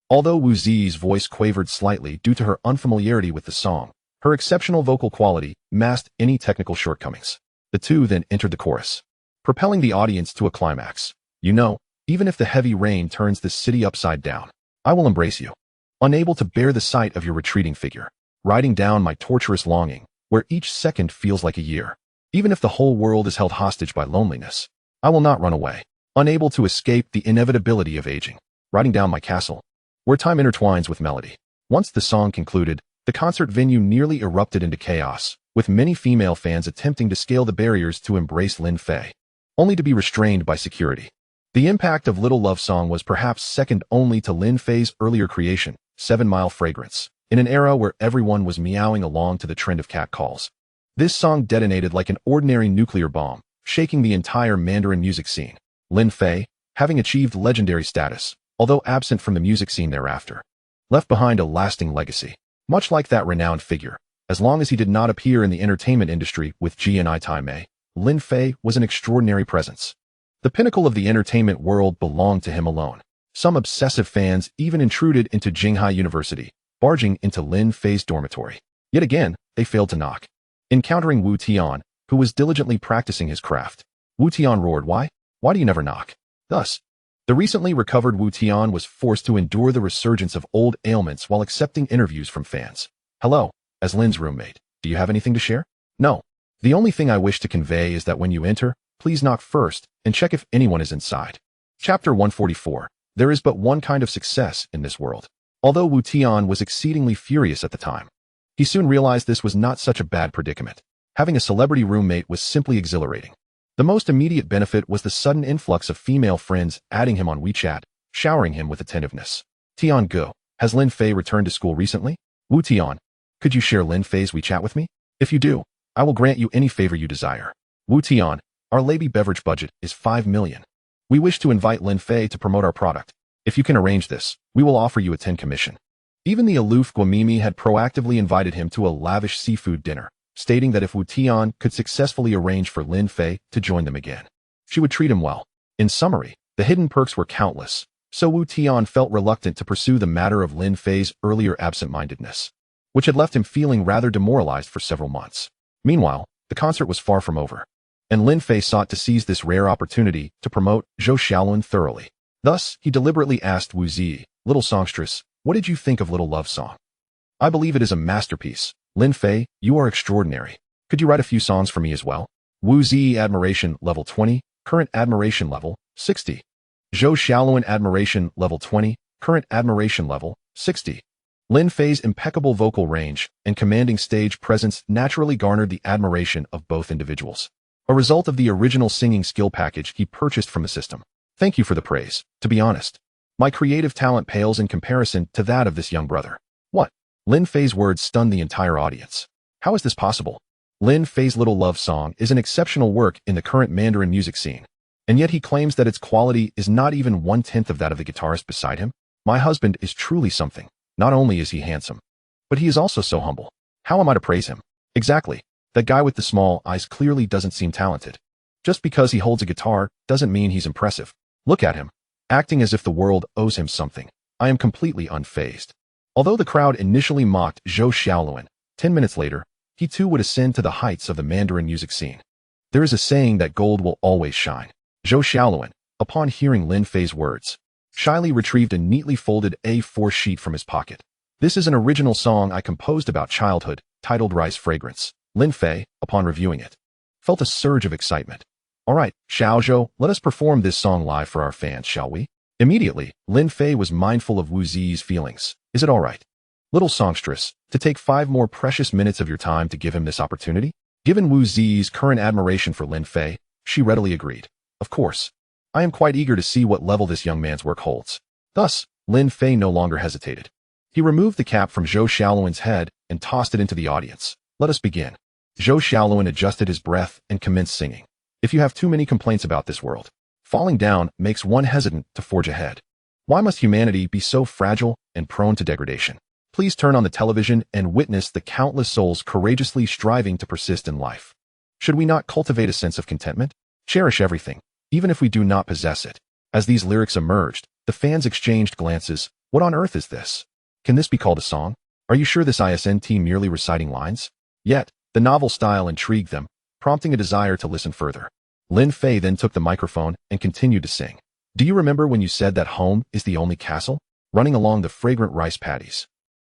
S1: Although Wu Zi's voice quavered slightly due to her unfamiliarity with the song, her exceptional vocal quality masked any technical shortcomings. The two then entered the chorus, propelling the audience to a climax. You know, even if the heavy rain turns this city upside down, I will embrace you. Unable to bear the sight of your retreating figure, riding down my torturous longing, where each second feels like a year. Even if the whole world is held hostage by loneliness, I will not run away. Unable to escape the inevitability of aging, riding down my castle, where time intertwines with melody. Once the song concluded, the concert venue nearly erupted into chaos, with many female fans attempting to scale the barriers to embrace Lin Fei, only to be restrained by security. The impact of Little Love Song was perhaps second only to Lin Fei's earlier creation, 7 Mile Fragrance, in an era where everyone was meowing along to the trend of cat calls. This song detonated like an ordinary nuclear bomb, shaking the entire Mandarin music scene. Lin Fei, having achieved legendary status, although absent from the music scene thereafter, left behind a lasting legacy. Much like that renowned figure, as long as he did not appear in the entertainment industry with GNI Taimei, Lin Fei was an extraordinary presence. The pinnacle of the entertainment world belonged to him alone. Some obsessive fans even intruded into Jinghai University, barging into Lin Fei's dormitory. Yet again, they failed to knock. Encountering Wu Tian, who was diligently practicing his craft, Wu Tian roared, "Why? Why do you never knock?" Thus, the recently recovered Wu Tian was forced to endure the resurgence of old ailments while accepting interviews from fans. "Hello, as Lin's roommate, do you have anything to share?" "No. The only thing I wish to convey is that when you enter, please knock first and check if anyone is inside." Chapter 144. There is but one kind of success in this world. Although Wu Tian was exceedingly furious at the time, he soon realized this was not such a bad predicament. Having a celebrity roommate was simply exhilarating. The most immediate benefit was the sudden influx of female friends adding him on WeChat, showering him with attentiveness. "Tian Go, has Lin Fei returned to school recently?" "Wu Tian, could you share Lin Fei's WeChat with me? If you do, I will grant you any favor you desire." "Wu Tian, our Lady beverage budget is 5 million. We wish to invite Lin Fei to promote our product. If you can arrange this, we will offer you a 10 commission." Even the aloof Guamimi had proactively invited him to a lavish seafood dinner, stating that if Wu Tian could successfully arrange for Lin Fei to join them again, she would treat him well. In summary, the hidden perks were countless, so Wu Tian felt reluctant to pursue the matter of Lin Fei's earlier absent-mindedness, which had left him feeling rather demoralized for several months. Meanwhile, the concert was far from over, and Lin Fei sought to seize this rare opportunity to promote Zhou Xiaoluan thoroughly. Thus, he deliberately asked Wu Zi, "Little songstress, what did you think of Little Love Song?" "I believe it is a masterpiece. Lin Fei, you are extraordinary. Could you write a few songs for me as well?" Wu Zi admiration level 20, current admiration level 60. Zhou Xiaoluan admiration level 20, current admiration level 60. Lin Fei's impeccable vocal range and commanding stage presence naturally garnered the admiration of both individuals, a result of the original singing skill package he purchased from the system. "Thank you for the praise. To be honest, my creative talent pales in comparison to that of this young brother." "What?" Lin Fei's words stunned the entire audience. How is this possible? Lin Fei's Little Love Song is an exceptional work in the current Mandarin music scene, and yet he claims that its quality is not even 1/10 of that of the guitarist beside him. My husband is truly something. Not only is he handsome, but he is also so humble. How am I to praise him? Exactly. That guy with the small eyes clearly doesn't seem talented. Just because he holds a guitar doesn't mean he's impressive. Look at him, acting as if the world owes him something. I am completely unfazed. Although the crowd initially mocked Zhou Xiaoluan, 10 minutes later, he too would ascend to the heights of the Mandarin music scene. There is a saying that gold will always shine. Zhou Xiaoluan, upon hearing Lin Fei's words, shyly retrieved a neatly folded A4 sheet from his pocket. This is an original song I composed about childhood, titled Rice Fragrance. Lin Fei, upon reviewing it, felt a surge of excitement. All right, Xiaozhou, let us perform this song live for our fans, shall we? Immediately, Lin Fei was mindful of Wu Zi's feelings. Is it all right, little songstress, to take 5 more precious minutes of your time to give him this opportunity? Given Wu Zi's current admiration for Lin Fei, she readily agreed. Of course. I am quite eager to see what level this young man's work holds. Thus, Lin Fei no longer hesitated. He removed the cap from Zhou Xiaoluan's head and tossed it into the audience. Let us begin. Zhou Xiaoluan adjusted his breath and commenced singing. If you have too many complaints about this world, falling down makes one hesitant to forge ahead. Why must humanity be so fragile and prone to degradation? Please turn on the television and witness the countless souls courageously striving to persist in life. Should we not cultivate a sense of contentment? Cherish everything, even if we do not possess it. As these lyrics emerged, the fans exchanged glances. What on earth is this? Can this be called a song? Are you sure this isn't merely reciting lines? Yet, the novel style intrigued them, prompting a desire to listen further. Lin Fei then took the microphone and continued to sing. Do you remember when you said that home is the only castle? Running along the fragrant rice paddies.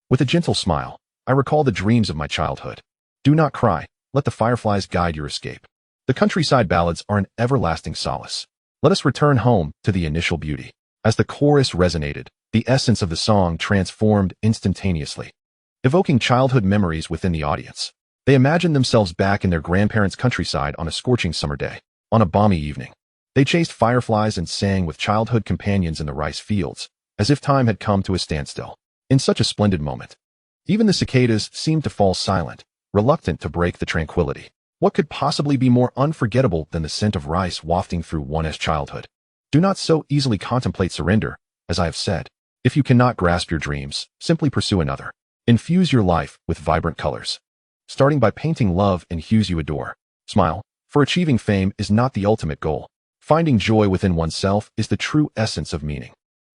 S1: With a gentle smile, I recall the dreams of my childhood. Do not cry, let the fireflies guide your escape. The countryside ballads are an everlasting solace. Let us return home to the initial beauty. As the chorus resonated, the essence of the song transformed instantaneously, evoking childhood memories within the audience. They imagined themselves back in their grandparents' countryside on a scorching summer day. On a balmy evening, they chased fireflies and sang with childhood companions in the rice fields, as if time had come to a standstill. In such a splendid moment, even the cicadas seemed to fall silent, reluctant to break the tranquility. What could possibly be more unforgettable than the scent of rice wafting through one's childhood? Do not so easily contemplate surrender, as I have said. If you cannot grasp your dreams, simply pursue another. Infuse your life with vibrant colors, starting by painting love in hues you adore. Smile, for achieving fame is not the ultimate goal. Finding joy within oneself is the true essence of meaning.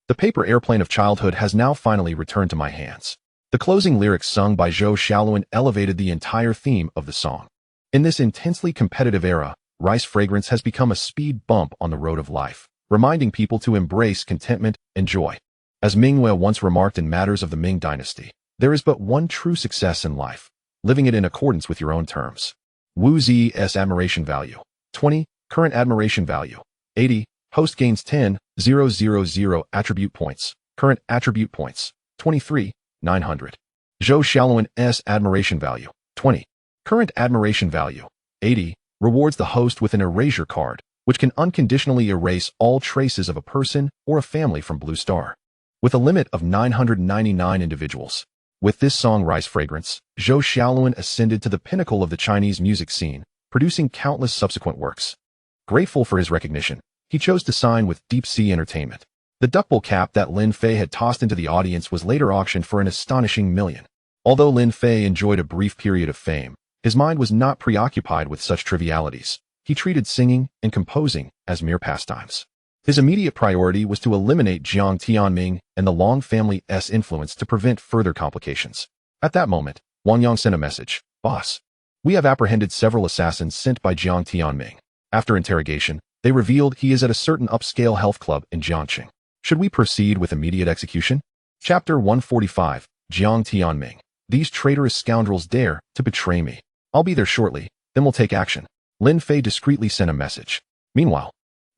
S1: The paper airplane of childhood has now finally returned to my hands. The closing lyrics sung by Zhou Xiaoluan elevated the entire theme of the song. In this intensely competitive era, rice fragrance has become a speed bump on the road of life, reminding people to embrace contentment and joy. As Mingwei once remarked in matters of the Ming dynasty, there is but one true success in life, living it in accordance with your own terms. Wu Zi's admiration value, 20, current admiration value, 80, host gains 10, 000 attribute points, current attribute points, 23, 900. Zhou Xiaoluan's admiration value, 20, current admiration value, 80, rewards the host with an erasure card, which can unconditionally erase all traces of a person or a family from Blue Star. With a limit of 999 individuals. With this song Rice Fragrance, Zhou Xiaoluan ascended to the pinnacle of the Chinese music scene, producing countless subsequent works. Grateful for his recognition, he chose to sign with Deep Sea Entertainment. The duckbill cap that Lin Fei had tossed into the audience was later auctioned for an astonishing $1 million. Although Lin Fei enjoyed a brief period of fame, his mind was not preoccupied with such trivialities. He treated singing and composing as mere pastimes. His immediate priority was to eliminate Jiang Tianming and the Long family's influence to prevent further complications. At that moment, Wang Yang sent a message. Boss, we have apprehended several assassins sent by Jiang Tianming. After interrogation, they revealed he is at a certain upscale health club in Jiangqing. Should we proceed with immediate execution? Chapter 145, Jiang Tianming. These traitorous scoundrels dare to betray me. I'll be there shortly, then we'll take action. Lin Fei discreetly sent a message. Meanwhile,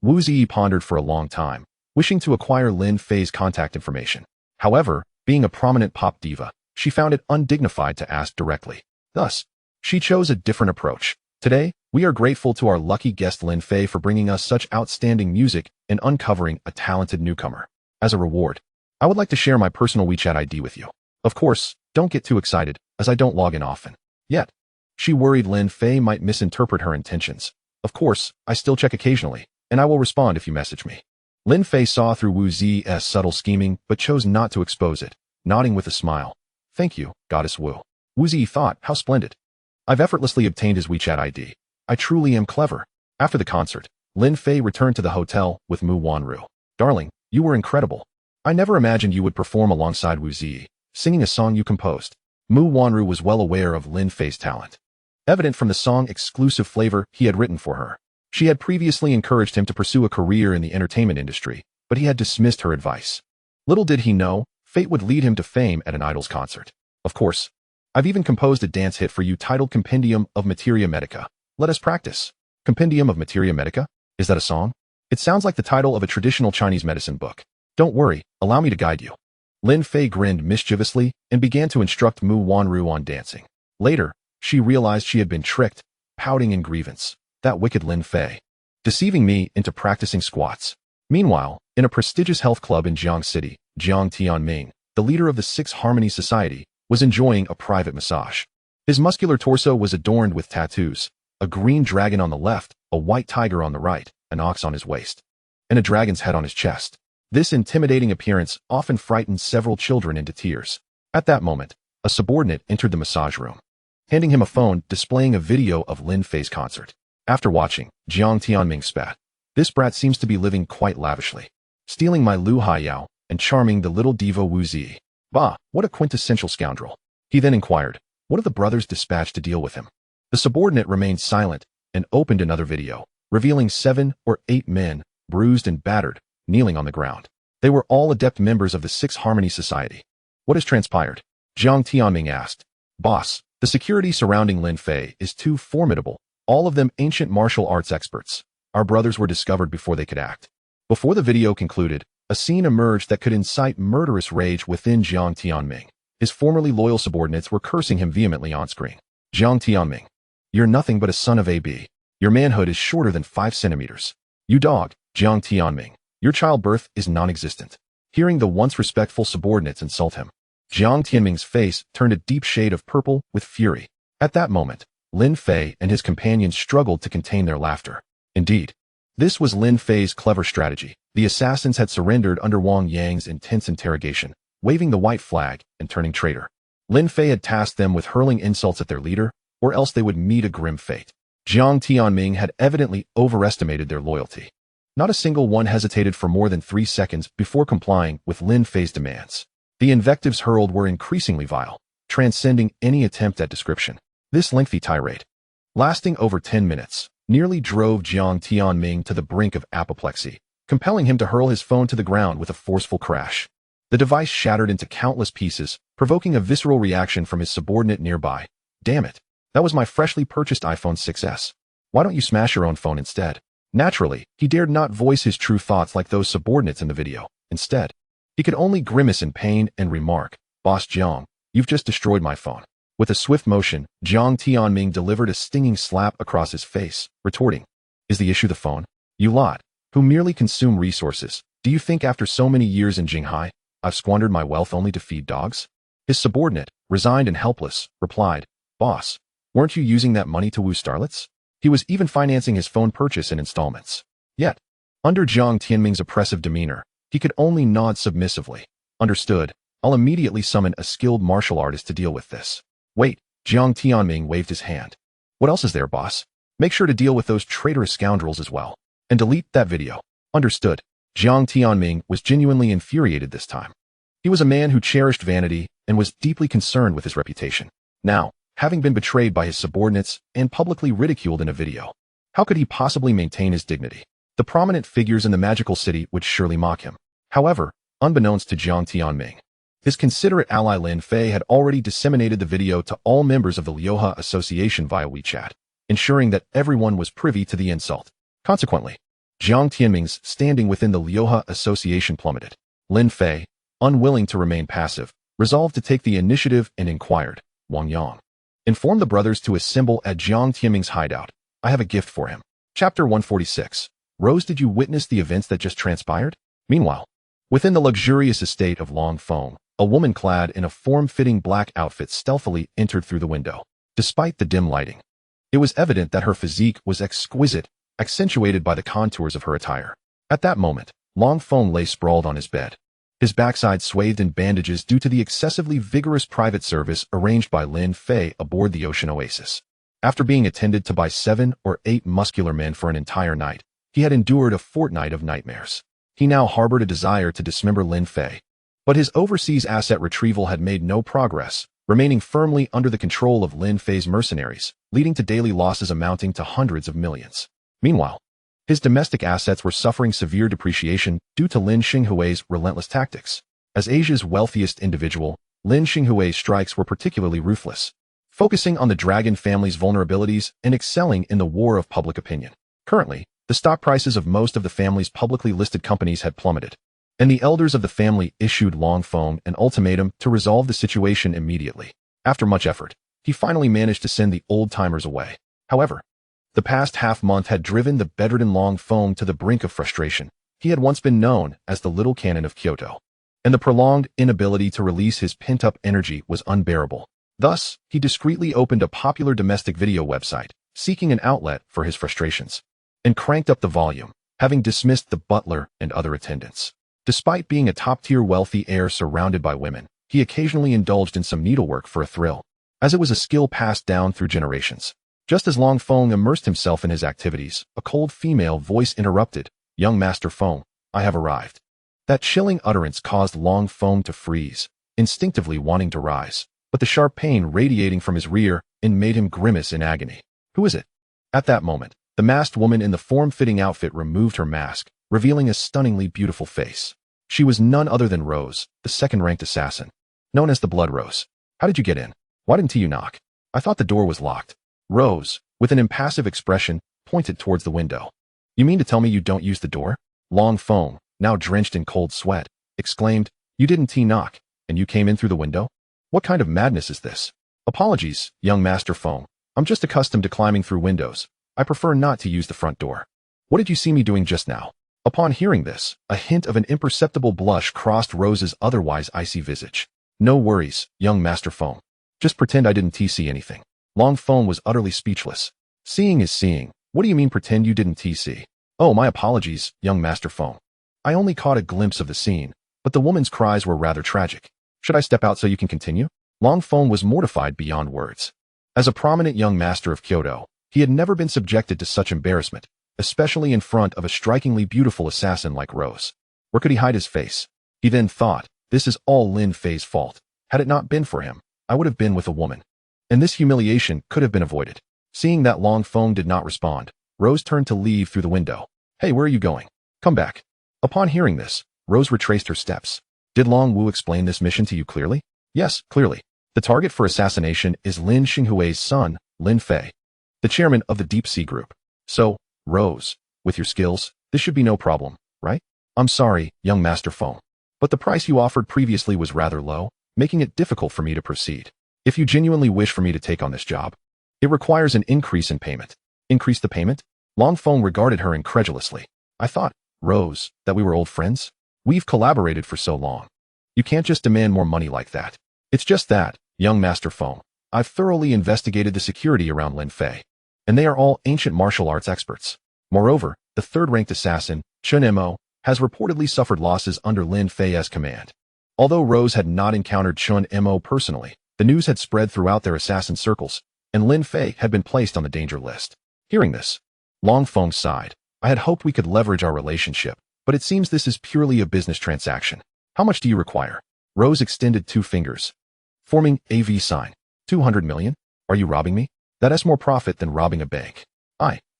S1: Wu Zi pondered for a long time, wishing to acquire Lin Fei's contact information. However, being a prominent pop diva, she found it undignified to ask directly. Thus, she chose a different approach. Today, we are grateful to our lucky guest Lin Fei for bringing us such outstanding music and uncovering a talented newcomer. As a reward, I would like to share my personal WeChat ID with you. Of course, don't get too excited, as I don't log in often. Yet, she worried Lin Fei might misinterpret her intentions. Of course, I still check occasionally, and I will respond if you message me. Lin Fei saw through Wu Zi's subtle scheming but chose not to expose it, nodding with a smile. Thank you, Goddess Wu. Wu Zi thought, how splendid. I've effortlessly obtained his WeChat ID. I truly am clever. After the concert, Lin Fei returned to the hotel with Mu Wanru. Darling, you were incredible. I never imagined you would perform alongside Wu Ziyi, singing a song you composed. Mu Wanru was well aware of Lin Fei's talent, evident from the song exclusive flavor he had written for her. She had previously encouraged him to pursue a career in the entertainment industry, but he had dismissed her advice. Little did he know, fate would lead him to fame at an idol's concert. Of course, I've even composed a dance hit for you titled Compendium of Materia Medica. Let us practice. Compendium of Materia Medica? Is that a song? It sounds like the title of a traditional Chinese medicine book. Don't worry, allow me to guide you. Lin Fei grinned mischievously and began to instruct Mu Wanru on dancing. Later, she realized she had been tricked, pouting in grievance. That wicked Lin Fei, deceiving me into practicing squats. Meanwhile, in a prestigious health club in Jiang City, Jiang Tianming, the leader of the Six Harmony Society, was enjoying a private massage. His muscular torso was adorned with tattoos, a green dragon on the left, a white tiger on the right, an ox on his waist, and a dragon's head on his chest. This intimidating appearance often frightened several children into tears. At that moment, a subordinate entered the massage room, handing him a phone displaying a video of Lin Fei's concert. After watching, Jiang Tianming spat. This brat seems to be living quite lavishly, stealing my Lu Haiyao and charming the little diva Wu Ziyi. Bah, what a quintessential scoundrel. He then inquired, what of the brothers dispatched to deal with him? The subordinate remained silent and opened another video, revealing 7 or 8 men, bruised and battered, kneeling on the ground. They were all adept members of the Six Harmony Society. What has transpired? Jiang Tianming asked. Boss, the security surrounding Lin Fei is too formidable. All of them ancient martial arts experts. Our brothers were discovered before they could act. Before the video concluded, a scene emerged that could incite murderous rage within Jiang Tianming. His formerly loyal subordinates were cursing him vehemently on screen. Jiang Tianming, you're nothing but a son of AB. Your manhood is shorter than 5 centimeters. You dog, Jiang Tianming, your childbirth is non-existent. Hearing the once respectful subordinates insult him, Jiang Tianming's face turned a deep shade of purple with fury. At that moment, Lin Fei and his companions struggled to contain their laughter. Indeed, this was Lin Fei's clever strategy. The assassins had surrendered under Wang Yang's intense interrogation, waving the white flag and turning traitor. Lin Fei had tasked them with hurling insults at their leader, or else they would meet a grim fate. Jiang Tianming had evidently overestimated their loyalty. Not a single one hesitated for more than 3 seconds before complying with Lin Fei's demands. The invectives hurled were increasingly vile, transcending any attempt at description. This lengthy tirade, lasting over 10 minutes, nearly drove Jiang Tianming to the brink of apoplexy, compelling him to hurl his phone to the ground with a forceful crash. The device shattered into countless pieces, provoking a visceral reaction from his subordinate nearby. Damn it, that was my freshly purchased iPhone 6s. Why don't you smash your own phone instead? Naturally, he dared not voice his true thoughts like those subordinates in the video. Instead, he could only grimace in pain and remark, Boss Jiang, you've just destroyed my phone. With a swift motion, Jiang Tianming delivered a stinging slap across his face, retorting, is the issue the phone? You lot, who merely consume resources, do you think after so many years in Jinghai, I've squandered my wealth only to feed dogs? His subordinate, resigned and helpless, replied, Boss, weren't you using that money to woo starlets? He was even financing his phone purchase in installments. Yet, under Jiang Tianming's oppressive demeanor, he could only nod submissively. Understood, I'll immediately summon a skilled martial artist to deal with this. Wait, Jiang Tianming waved his hand. What else is there, boss? Make sure to deal with those traitorous scoundrels as well. And delete that video. Understood. Jiang Tianming was genuinely infuriated this time. He was a man who cherished vanity and was deeply concerned with his reputation. Now, having been betrayed by his subordinates and publicly ridiculed in a video, how could he possibly maintain his dignity? The prominent figures in the magical city would surely mock him. However, unbeknownst to Jiang Tianming, his considerate ally Lin Fei had already disseminated the video to all members of the Liuhe Association via WeChat, ensuring that everyone was privy to the insult. Consequently, Jiang Tianming's standing within the Liuhe Association plummeted. Lin Fei, unwilling to remain passive, resolved to take the initiative and inquired, Wang Yang, inform the brothers to assemble at Jiang Tianming's hideout. I have a gift for him. Chapter 146. Rose, did you witness the events that just transpired? Meanwhile, within the luxurious estate of Long Feng, a woman clad in a form-fitting black outfit stealthily entered through the window. Despite the dim lighting, it was evident that her physique was exquisite, accentuated by the contours of her attire. At that moment, Long Feng lay sprawled on his bed, his backside swathed in bandages due to the excessively vigorous private service arranged by Lin Fei aboard the Ocean Oasis. After being attended to by 7 or 8 muscular men for an entire night, he had endured a fortnight of nightmares. He now harbored a desire to dismember Lin Fei. But his overseas asset retrieval had made no progress, remaining firmly under the control of Lin Fei's mercenaries, leading to daily losses amounting to hundreds of millions. Meanwhile, his domestic assets were suffering severe depreciation due to Lin Xinghui's relentless tactics. As Asia's wealthiest individual, Lin Xinghui's strikes were particularly ruthless, focusing on the dragon family's vulnerabilities and excelling in the war of public opinion. Currently, the stock prices of most of the family's publicly listed companies had plummeted, and the elders of the family issued Long Feng an ultimatum to resolve the situation immediately. After much effort, he finally managed to send the old-timers away. However, the past half-month had driven the bedridden Long Feng to the brink of frustration. He had once been known as the Little Cannon of Kyoto, and the prolonged inability to release his pent-up energy was unbearable. Thus, he discreetly opened a popular domestic video website, seeking an outlet for his frustrations, and cranked up the volume, having dismissed the butler and other attendants. Despite being a top-tier wealthy heir surrounded by women, he occasionally indulged in some needlework for a thrill, as it was a skill passed down through generations. Just as Long Feng immersed himself in his activities, a cold female voice interrupted, "Young Master Feng, I have arrived." That chilling utterance caused Long Feng to freeze, instinctively wanting to rise, but the sharp pain radiating from his rear end made him grimace in agony. "Who is it?" At that moment, the masked woman in the form-fitting outfit removed her mask, revealing a stunningly beautiful face. She was none other than Rose, the second-ranked assassin, known as the Blood Rose. "How did you get in? Why didn't you knock? I thought the door was locked." Rose, with an impassive expression, pointed towards the window. "You mean to tell me you don't use the door?" Long Feng, now drenched in cold sweat, exclaimed, "You didn't knock, and you came in through the window? What kind of madness is this?" "Apologies, young Master Feng. I'm just accustomed to climbing through windows. I prefer not to use the front door." "What did you see me doing just now?" Upon hearing this, a hint of an imperceptible blush crossed Rose's otherwise icy visage. "No worries, young Master Feng. Just pretend I didn't see anything." Long Feng was utterly speechless. "Seeing is seeing. What do you mean pretend you didn't see?" "Oh, my apologies, young Master Feng. I only caught a glimpse of the scene, but the woman's cries were rather tragic. Should I step out so you can continue?" Long Feng was mortified beyond words. As a prominent young master of Kyoto, he had never been subjected to such embarrassment, especially in front of a strikingly beautiful assassin like Rose. Where could he hide his face? He then thought, this is all Lin Fei's fault. Had it not been for him, I would have been with a woman, and this humiliation could have been avoided. Seeing that Long Feng did not respond, Rose turned to leave through the window. "Hey, where are you going? Come back." Upon hearing this, Rose retraced her steps. "Did Long Wu explain this mission to you clearly?" "Yes, clearly. The target for assassination is Lin Xinghui's son, Lin Fei, the chairman of the Deep Sea Group. So, Rose, with your skills, this should be no problem, right?" "I'm sorry, young Master Feng, but the price you offered previously was rather low, making it difficult for me to proceed. If you genuinely wish for me to take on this job, it requires an increase in payment." "Increase the payment?" Long Feng regarded her incredulously. "I thought, Rose, that we were old friends. We've collaborated for so long. You can't just demand more money like that." "It's just that, young Master Feng, I've thoroughly investigated the security around Lin Fei, and they are all ancient martial arts experts. Moreover, the third-ranked assassin, Chun Mo, has reportedly suffered losses under Lin Fei's command." Although Rose had not encountered Chun Mo personally, the news had spread throughout their assassin circles, and Lin Fei had been placed on the danger list. Hearing this, Long Feng sighed. "I had hoped we could leverage our relationship, but it seems this is purely a business transaction. How much do you require?" Rose extended 2 fingers, forming a V sign. 200 million? Are you robbing me? That has more profit than robbing a bank.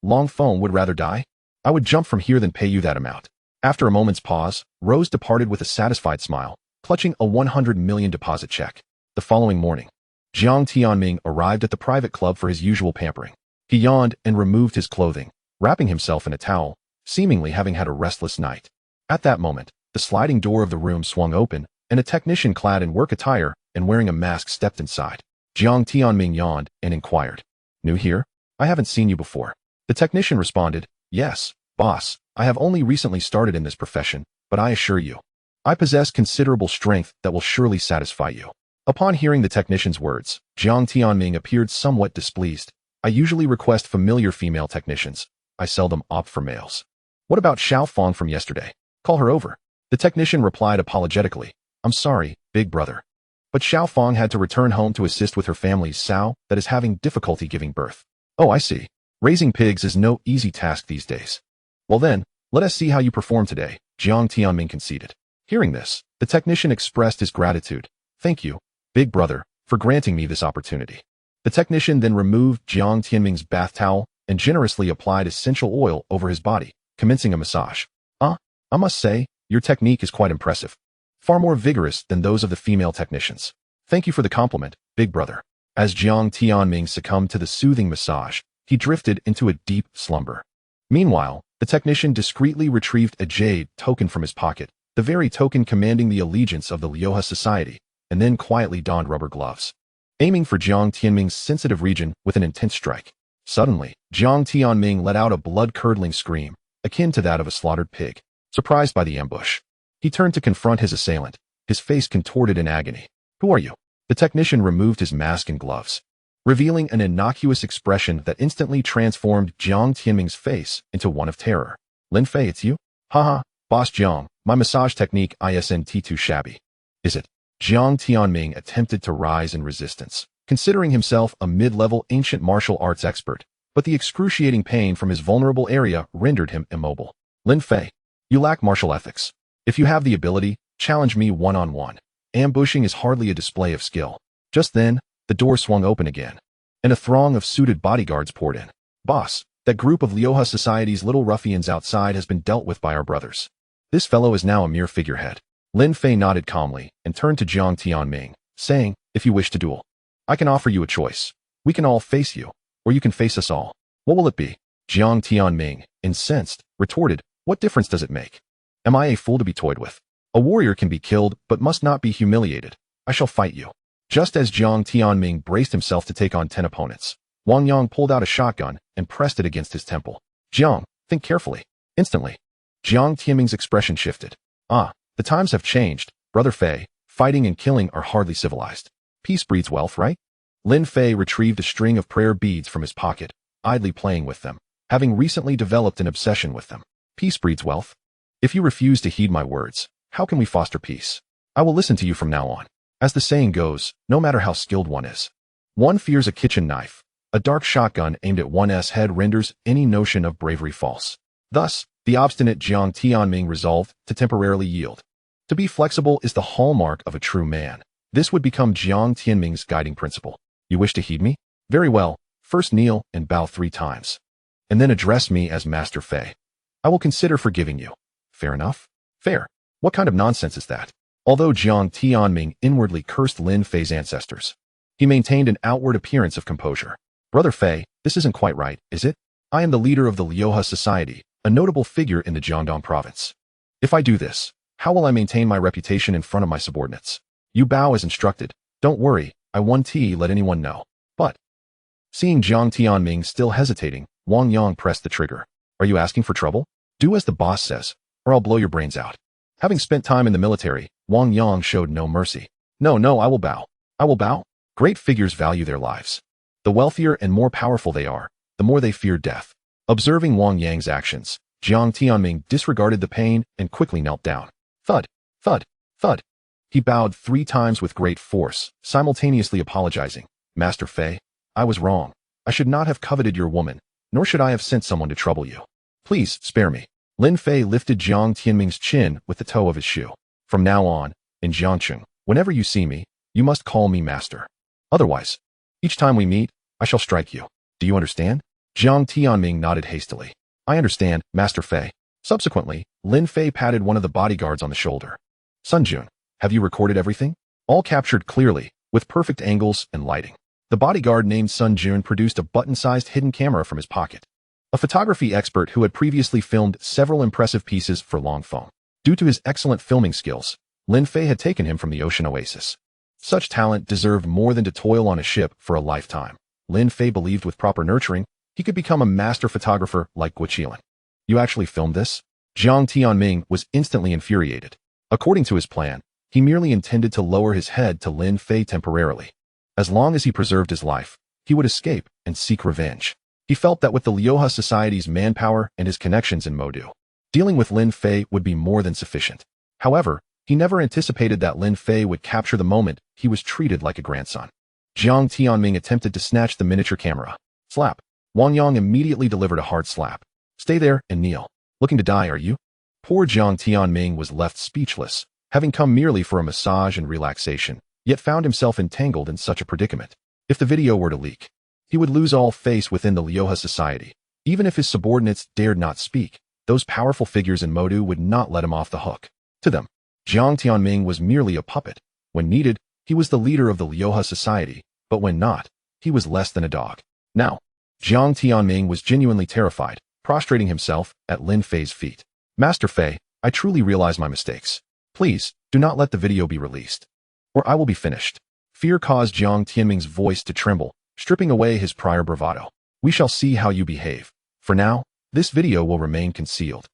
S1: Long Feng would rather die. I would jump from here than pay you that amount." After a moment's pause, Rose departed with a satisfied smile, clutching a 100 million deposit check. The following morning, Jiang Tianming arrived at the private club for his usual pampering. He yawned and removed his clothing, wrapping himself in a towel, seemingly having had a restless night. At that moment, the sliding door of the room swung open, and a technician clad in work attire and wearing a mask stepped inside. Jiang Tianming yawned and inquired, "New here? I haven't seen you before." The technician responded, "Yes, boss, I have only recently started in this profession, but I assure you, I possess considerable strength that will surely satisfy you." Upon hearing the technician's words, Jiang Tianming appeared somewhat displeased. "I usually request familiar female technicians. I seldom opt for males." "What about Xiao Fong from yesterday? Call her over." The technician replied apologetically, "I'm sorry, big brother, but Xiao Fong had to return home to assist with her family's sow that is having difficulty giving birth." Oh, I see. Raising pigs is no easy task these days. Well then, let us see how you perform today, Jiang Tianming conceded. Hearing this, the technician expressed his gratitude. Thank you, big brother, for granting me this opportunity. The technician then removed Jiang Tianming's bath towel and generously applied essential oil over his body, commencing a massage. I must say, your technique is quite impressive. Far more vigorous than those of the female technicians. Thank you for the compliment, big brother. As Jiang Tianming succumbed to the soothing massage, he drifted into a deep slumber. Meanwhile, the technician discreetly retrieved a jade token from his pocket, the very token commanding the allegiance of the Lioha society, and then quietly donned rubber gloves, aiming for Jiang Tianming's sensitive region with an intense strike. Suddenly, Jiang Tianming let out a blood-curdling scream, akin to that of a slaughtered pig. Surprised by the ambush, he turned to confront his assailant, his face contorted in agony. Who are you? The technician removed his mask and gloves, revealing an innocuous expression that instantly transformed Jiang Tianming's face into one of terror. Lin Fei, it's you? Haha, Boss Jiang, my massage technique isn't too shabby. Is it? Jiang Tianming attempted to rise in resistance, considering himself a mid-level ancient martial arts expert, but the excruciating pain from his vulnerable area rendered him immobile. Lin Fei, you lack martial ethics. If you have the ability, challenge me one-on-one. Ambushing is hardly a display of skill. Just then, the door swung open again, and a throng of suited bodyguards poured in. Boss, that group of Lioha Society's little ruffians outside has been dealt with by our brothers. This fellow is now a mere figurehead. Lin Fei nodded calmly and turned to Jiang Tianming, saying, if you wish to duel, I can offer you a choice. We can all face you, or you can face us all. What will it be? Jiang Tianming, incensed, retorted, what difference does it make? Am I a fool to be toyed with? A warrior can be killed, but must not be humiliated. I shall fight you. Just as Jiang Tianming braced himself to take on 10 opponents, Wang Yang pulled out a shotgun and pressed it against his temple. Jiang, think carefully. Instantly, Jiang Tianming's expression shifted. The times have changed, Brother Fei. Fighting and killing are hardly civilized. Peace breeds wealth, right? Lin Fei retrieved a string of prayer beads from his pocket, idly playing with them, having recently developed an obsession with them. Peace breeds wealth. If you refuse to heed my words, how can we foster peace? I will listen to you from now on. As the saying goes, no matter how skilled one is, one fears a kitchen knife. A dark shotgun aimed at one's head renders any notion of bravery false. Thus, the obstinate Jiang Tianming resolved to temporarily yield. To be flexible is the hallmark of a true man. This would become Jiang Tianming's guiding principle. You wish to heed me? Very well. First kneel and bow 3 times. And then address me as Master Fei. I will consider forgiving you. Fair enough? Fair. What kind of nonsense is that? Although Jiang Tianming inwardly cursed Lin Fei's ancestors, he maintained an outward appearance of composure. Brother Fei, this isn't quite right, is it? I am the leader of the Lioha Society, a notable figure in the Jiangdong province. If I do this, how will I maintain my reputation in front of my subordinates? You bow as instructed. Don't worry, I won't let anyone know. But, seeing Jiang Tianming still hesitating, Wang Yang pressed the trigger. Are you asking for trouble? Do as the boss says, or I'll blow your brains out. Having spent time in the military, Wang Yang showed no mercy. No, I will bow. I will bow? Great figures value their lives. The wealthier and more powerful they are, the more they fear death. Observing Wang Yang's actions, Jiang Tianming disregarded the pain and quickly knelt down. Thud, thud, thud. He bowed 3 times with great force, simultaneously apologizing. Master Fei, I was wrong. I should not have coveted your woman, nor should I have sent someone to trouble you. Please, spare me. Lin Fei lifted Jiang Tianming's chin with the toe of his shoe. From now on, in Jiangcheng, whenever you see me, you must call me master. Otherwise, each time we meet, I shall strike you. Do you understand? Jiang Tianming nodded hastily. I understand, Master Fei. Subsequently, Lin Fei patted one of the bodyguards on the shoulder. Sun Jun, have you recorded everything? All captured clearly, with perfect angles and lighting. The bodyguard named Sun Jun produced a button-sized hidden camera from his pocket. A photography expert who had previously filmed several impressive pieces for Longfeng. Due to his excellent filming skills, Lin Fei had taken him from the ocean oasis. Such talent deserved more than to toil on a ship for a lifetime. Lin Fei believed with proper nurturing, he could become a master photographer like Guo Qilin. You actually filmed this? Jiang Tianming was instantly infuriated. According to his plan, he merely intended to lower his head to Lin Fei temporarily. As long as he preserved his life, he would escape and seek revenge. He felt that with the Lioha Society's manpower and his connections in Modu, dealing with Lin Fei would be more than sufficient. However, he never anticipated that Lin Fei would capture the moment he was treated like a grandson. Jiang Tianming attempted to snatch the miniature camera. Slap. Wang Yang immediately delivered a hard slap. Stay there and kneel. Looking to die, are you? Poor Jiang Tianming was left speechless, having come merely for a massage and relaxation, yet found himself entangled in such a predicament. If the video were to leak, he would lose all face within the Lioha society. Even if his subordinates dared not speak, those powerful figures in Modu would not let him off the hook. To them, Jiang Tianming was merely a puppet. When needed, he was the leader of the Lioha society, but when not, he was less than a dog. Now, Jiang Tianming was genuinely terrified, prostrating himself at Lin Fei's feet. Master Fei, I truly realize my mistakes. Please, do not let the video be released, or I will be finished. Fear caused Jiang Tianming's voice to tremble, stripping away his prior bravado. We shall see how you behave. For now, this video will remain concealed,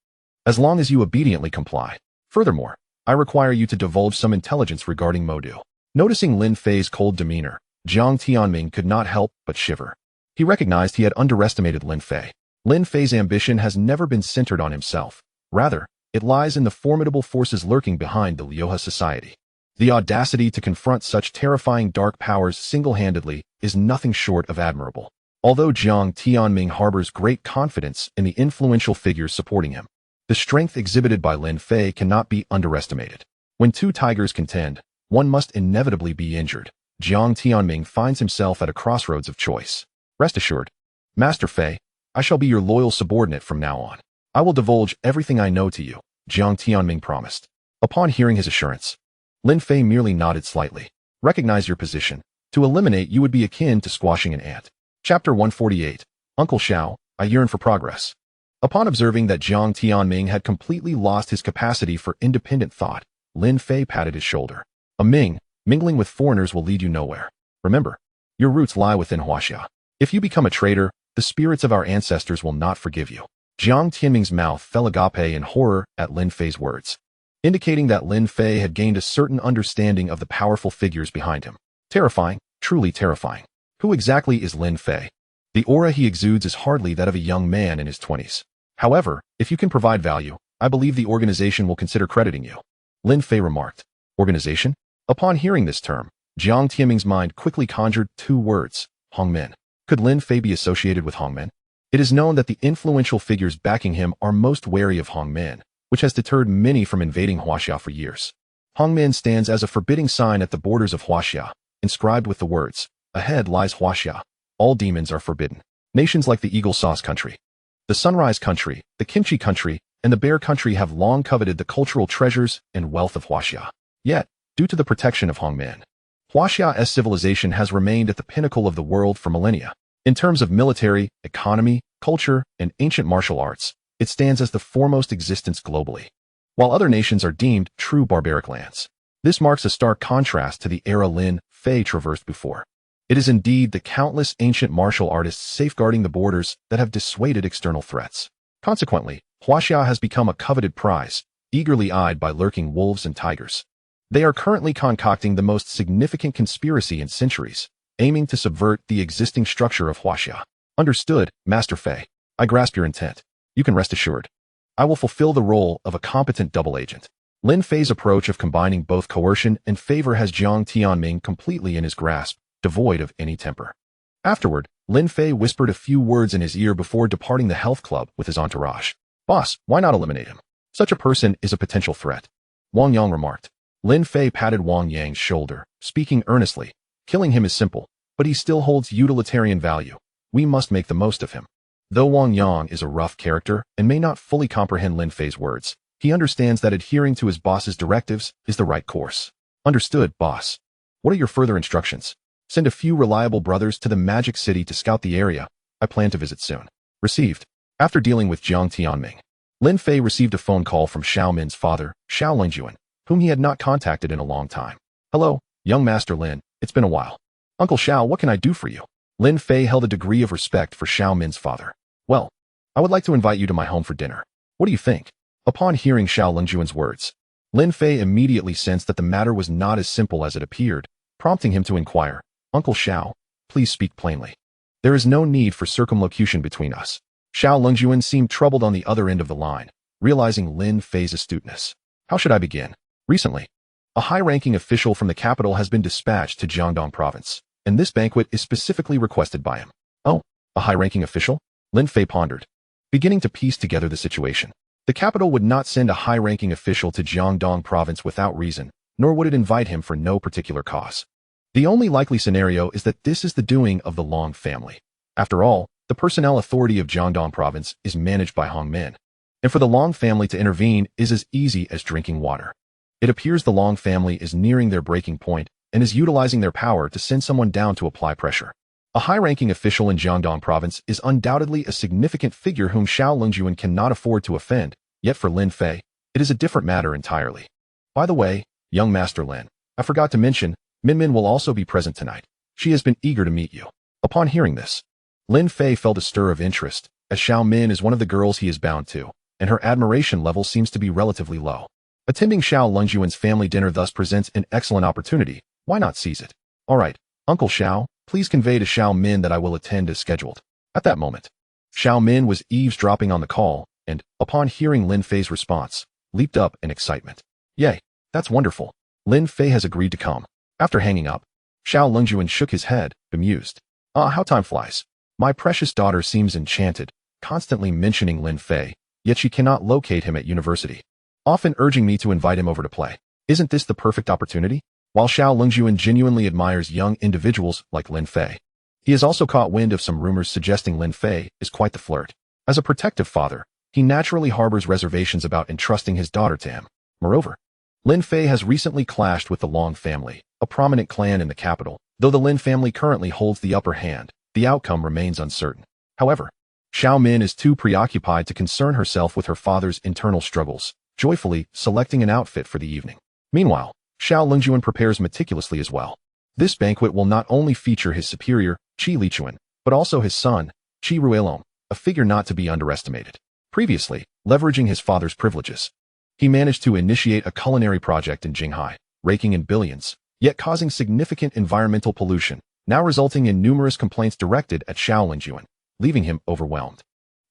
S1: as long as you obediently comply. Furthermore, I require you to divulge some intelligence regarding Modu. Noticing Lin Fei's cold demeanor, Jiang Tianming could not help but shiver. He recognized he had underestimated Lin Fei. Lin Fei's ambition has never been centered on himself. Rather, it lies in the formidable forces lurking behind the Lioha society. The audacity to confront such terrifying dark powers single-handedly is nothing short of admirable. Although Jiang Tianming harbors great confidence in the influential figures supporting him, the strength exhibited by Lin Fei cannot be underestimated. When two tigers contend, one must inevitably be injured. Jiang Tianming finds himself at a crossroads of choice. Rest assured, Master Fei, I shall be your loyal subordinate from now on. I will divulge everything I know to you, Jiang Tianming promised. Upon hearing his assurance, Lin Fei merely nodded slightly. Recognize your position. To eliminate you would be akin to squashing an ant. Chapter 148. Uncle Xiao, I yearn for progress. Upon observing that Jiang Tianming had completely lost his capacity for independent thought, Lin Fei patted his shoulder. Mingling with foreigners will lead you nowhere. Remember, your roots lie within Huaxia. If you become a traitor, the spirits of our ancestors will not forgive you. Jiang Tianming's mouth fell agape in horror at Lin Fei's words, indicating that Lin Fei had gained a certain understanding of the powerful figures behind him. Terrifying, truly terrifying. Who exactly is Lin Fei? The aura he exudes is hardly that of a young man in his 20s. However, if you can provide value, I believe the organization will consider crediting you. Lin Fei remarked. Organization? Upon hearing this term, Jiang Tianming's mind quickly conjured two words, Hongmen. Could Lin Fei be associated with Hongmen? It is known that the influential figures backing him are most wary of Hongmen, which has deterred many from invading Huaxia for years. Hongmen stands as a forbidding sign at the borders of Huaxia, inscribed with the words, Ahead lies Huaxia. All demons are forbidden. Nations like the Eagle Sauce Country, the Sunrise Country, the Kimchi Country, and the Bear Country have long coveted the cultural treasures and wealth of Huaxia. Yet, due to the protection of Hongmen, Huaxia's civilization has remained at the pinnacle of the world for millennia. In terms of military, economy, culture, and ancient martial arts, it stands as the foremost existence globally, while other nations are deemed true barbaric lands. This marks a stark contrast to the era Lin Fei traversed before. It is indeed the countless ancient martial artists safeguarding the borders that have dissuaded external threats. Consequently, Huaxia has become a coveted prize, eagerly eyed by lurking wolves and tigers. They are currently concocting the most significant conspiracy in centuries, aiming to subvert the existing structure of Huaxia. Understood, Master Fei. I grasp your intent. You can rest assured. I will fulfill the role of a competent double agent. Lin Fei's approach of combining both coercion and favor has Jiang Tianming completely in his grasp, devoid of any temper. Afterward, Lin Fei whispered a few words in his ear before departing the health club with his entourage. Boss, why not eliminate him? Such a person is a potential threat. Wang Yang remarked. Lin Fei patted Wang Yang's shoulder, speaking earnestly. Killing him is simple, but he still holds utilitarian value. We must make the most of him. Though Wang Yang is a rough character and may not fully comprehend Lin Fei's words, he understands that adhering to his boss's directives is the right course. Understood, boss. What are your further instructions? Send a few reliable brothers to the Magic City to scout the area. I plan to visit soon. Received. After dealing with Jiang Tianming, Lin Fei received a phone call from Xiao Min's father, Xiao Lingjuan, whom he had not contacted in a long time. Hello, young Master Lin, it's been a while. Uncle Xiao, what can I do for you? Lin Fei held a degree of respect for Xiao Min's father. Well, I would like to invite you to my home for dinner. What do you think? Upon hearing Xiao Lingjuan's words, Lin Fei immediately sensed that the matter was not as simple as it appeared, prompting him to inquire, Uncle Xiao, please speak plainly. There is no need for circumlocution between us. Xiao Lingjuan seemed troubled on the other end of the line, realizing Lin Fei's astuteness. How should I begin? Recently, a high-ranking official from the capital has been dispatched to Jiangdong province, and this banquet is specifically requested by him. Oh, A high-ranking official? Lin Fei pondered, beginning to piece together the situation. The capital would not send a high-ranking official to Jiangdong province without reason, nor would it invite him for no particular cause. The only likely scenario is that this is the doing of the Long family. After all, the personnel authority of Jiangdong province is managed by Hongmen, and for the Long family to intervene is as easy as drinking water. It appears the Long family is nearing their breaking point and is utilizing their power to send someone down to apply pressure. A high-ranking official in Jiangdong province is undoubtedly a significant figure whom Xiao Longjuan cannot afford to offend, yet for Lin Fei, it is a different matter entirely. By the way, young Master Lin, I forgot to mention, Min will also be present tonight. She has been eager to meet you. Upon hearing this, Lin Fei felt a stir of interest, as Xiao Min is one of the girls he is bound to, and her admiration level seems to be relatively low. Attending Xiao Longjuan's family dinner thus presents an excellent opportunity. Why not seize it? All right, Uncle Xiao, please convey to Xiao Min that I will attend as scheduled. At that moment, Xiao Min was eavesdropping on the call, and, upon hearing Lin Fei's response, leaped up in excitement. Yay, that's wonderful. Lin Fei has agreed to come. After hanging up, Xiao Longjuan shook his head, bemused. Ah, how time flies. My precious daughter seems enchanted, constantly mentioning Lin Fei, yet she cannot locate him at university, often urging me to invite him over to play. Isn't this the perfect opportunity? While Xiao Longjuan genuinely admires young individuals like Lin Fei, he has also caught wind of some rumors suggesting Lin Fei is quite the flirt. As a protective father, he naturally harbors reservations about entrusting his daughter to him. Moreover, Lin Fei has recently clashed with the Long family, a prominent clan in the capital. Though the Lin family currently holds the upper hand, the outcome remains uncertain. However, Xiao Min is too preoccupied to concern herself with her father's internal struggles, joyfully selecting an outfit for the evening. Meanwhile, Xiao Longjuan prepares meticulously as well. This banquet will not only feature his superior, Qi Lichuan, but also his son, Qi Ruelong, a figure not to be underestimated. Previously, leveraging his father's privileges, he managed to initiate a culinary project in Jinghai, raking in billions, yet causing significant environmental pollution, now resulting in numerous complaints directed at Xiao Longjuan, leaving him overwhelmed.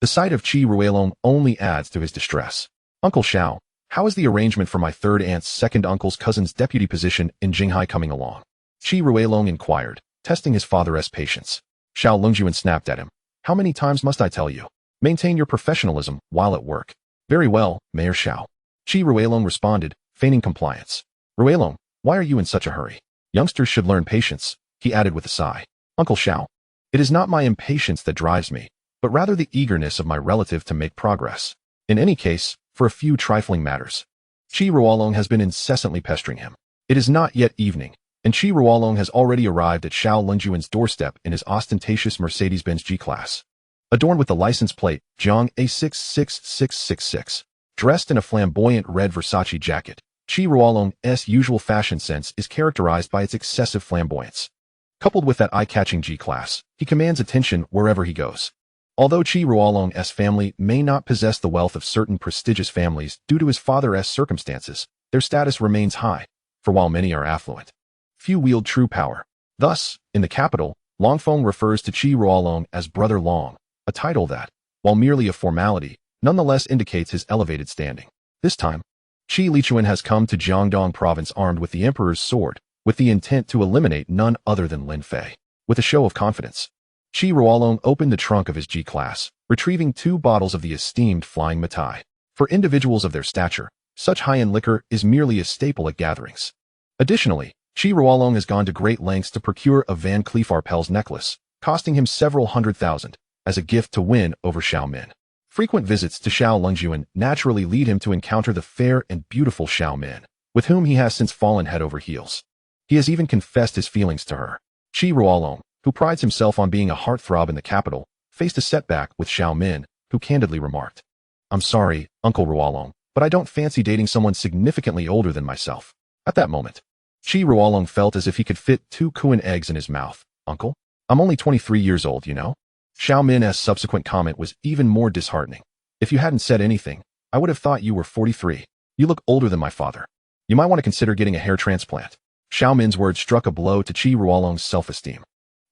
S1: The sight of Qi Ruelong only adds to his distress. Uncle Xiao, how is the arrangement for my third aunt's second uncle's cousin's deputy position in Jinghai coming along? Qi Ruelong inquired, testing his father's patience. Xiao Longjuan snapped at him. How many times must I tell you? Maintain your professionalism while at work. Very well, Mayor Xiao. Qi Ruelong responded, feigning compliance. Ruelong, why are you in such a hurry? Youngsters should learn patience, he added with a sigh. Uncle Xiao, it is not my impatience that drives me, but rather the eagerness of my relative to make progress. In any case, for a few trifling matters. Qi Ruelong has been incessantly pestering him. It is not yet evening, and Qi Ruelong has already arrived at Xiao Longjuan's doorstep in his ostentatious Mercedes-Benz G-Class, adorned with the license plate Jiang A66666. Dressed in a flamboyant red Versace jacket, Qi Ruelong's usual fashion sense is characterized by its excessive flamboyance. Coupled with that eye-catching G-Class, he commands attention wherever he goes. Although Qi Ruelong's family may not possess the wealth of certain prestigious families due to his father's circumstances, their status remains high, for while many are affluent, few wield true power. Thus, in the capital, Longfeng refers to Qi Ruelong as Brother Long, a title that, while merely a formality, nonetheless indicates his elevated standing. This time, Qi Lichuan has come to Jiangdong province armed with the emperor's sword, with the intent to eliminate none other than Lin Fei. With a show of confidence, Qi Ruelong opened the trunk of his G-Class, retrieving 2 bottles of the esteemed Flying Matai. For individuals of their stature, such high-end liquor is merely a staple at gatherings. Additionally, Qi Ruelong has gone to great lengths to procure a Van Cleef Arpels necklace, costing him several $100,000, as a gift to win over Xiao Min. Frequent visits to Xiao Longjuan naturally lead him to encounter the fair and beautiful Xiao Min, with whom he has since fallen head over heels. He has even confessed his feelings to her. Qi Ruelong, who prides himself on being a heartthrob in the capital, faced a setback with Xiao Min, who candidly remarked, I'm sorry, Uncle Ruelong, but I don't fancy dating someone significantly older than myself. At that moment, Qi Ruelong felt as if he could fit 2 Kuan eggs in his mouth. Uncle? I'm only 23 years old, you know? Xiao Min's subsequent comment was even more disheartening. If you hadn't said anything, I would have thought you were 43. You look older than my father. You might want to consider getting a hair transplant. Xiao Min's words struck a blow to Qi Ruelong's self-esteem.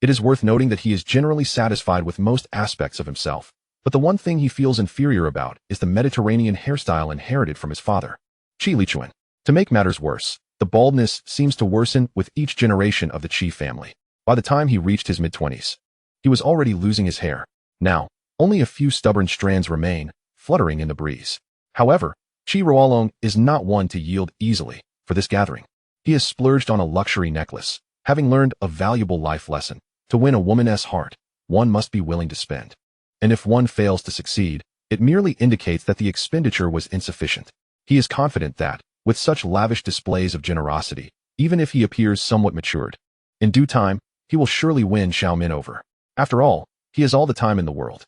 S1: It is worth noting that he is generally satisfied with most aspects of himself, but the one thing he feels inferior about is the Mediterranean hairstyle inherited from his father, Qi Lichuan. To make matters worse, the baldness seems to worsen with each generation of the Qi family. By the time he reached his mid-20s, He was already losing his hair. Now, only a few stubborn strands remain, fluttering in the breeze. However, Qi Ruolong is not one to yield easily. For this gathering, he has splurged on a luxury necklace, having learned a valuable life lesson. To win a woman's heart, one must be willing to spend. And if one fails to succeed, it merely indicates that the expenditure was insufficient. He is confident that, with such lavish displays of generosity, even if he appears somewhat matured, in due time, he will surely win Xiao Min over. After all, he has all the time in the world.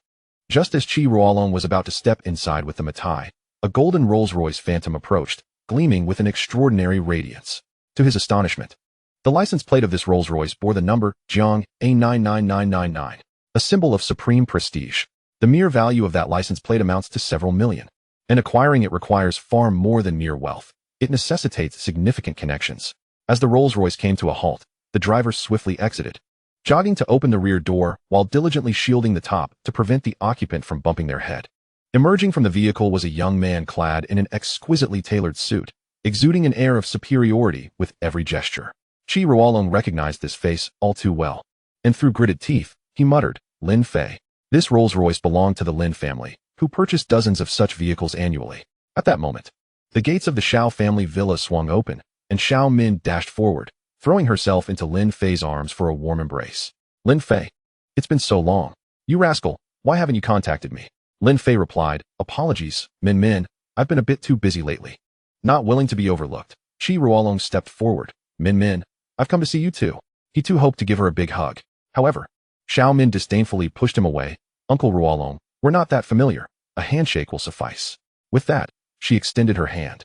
S1: Just as Qi Ruolong was about to step inside with the Matai, a golden Rolls-Royce Phantom approached, gleaming with an extraordinary radiance. To his astonishment, the license plate of this Rolls-Royce bore the number Jiang A99999, a symbol of supreme prestige. The mere value of that license plate amounts to several million, and acquiring it requires far more than mere wealth. It necessitates significant connections. As the Rolls-Royce came to a halt, the driver swiftly exited, jogging to open the rear door while diligently shielding the top to prevent the occupant from bumping their head. Emerging from the vehicle was a young man clad in an exquisitely tailored suit, exuding an air of superiority with every gesture. Qi Ruolong recognized this face all too well, and through gritted teeth, he muttered, "Lin Fei." This Rolls-Royce belonged to the Lin family, who purchased dozens of such vehicles annually. At that moment, the gates of the Xiao family villa swung open, and Xiao Min dashed forward, throwing herself into Lin Fei's arms for a warm embrace. "Lin Fei, it's been so long. You rascal, why haven't you contacted me?" Lin Fei replied, "Apologies, Min, I've been a bit too busy lately." Not willing to be overlooked, Qi Ruolong stepped forward. Min, I've come to see you too." He too hoped to give her a big hug. However, Xiao Min disdainfully pushed him away. "Uncle Ruolong, we're not that familiar. A handshake will suffice." With that, she extended her hand,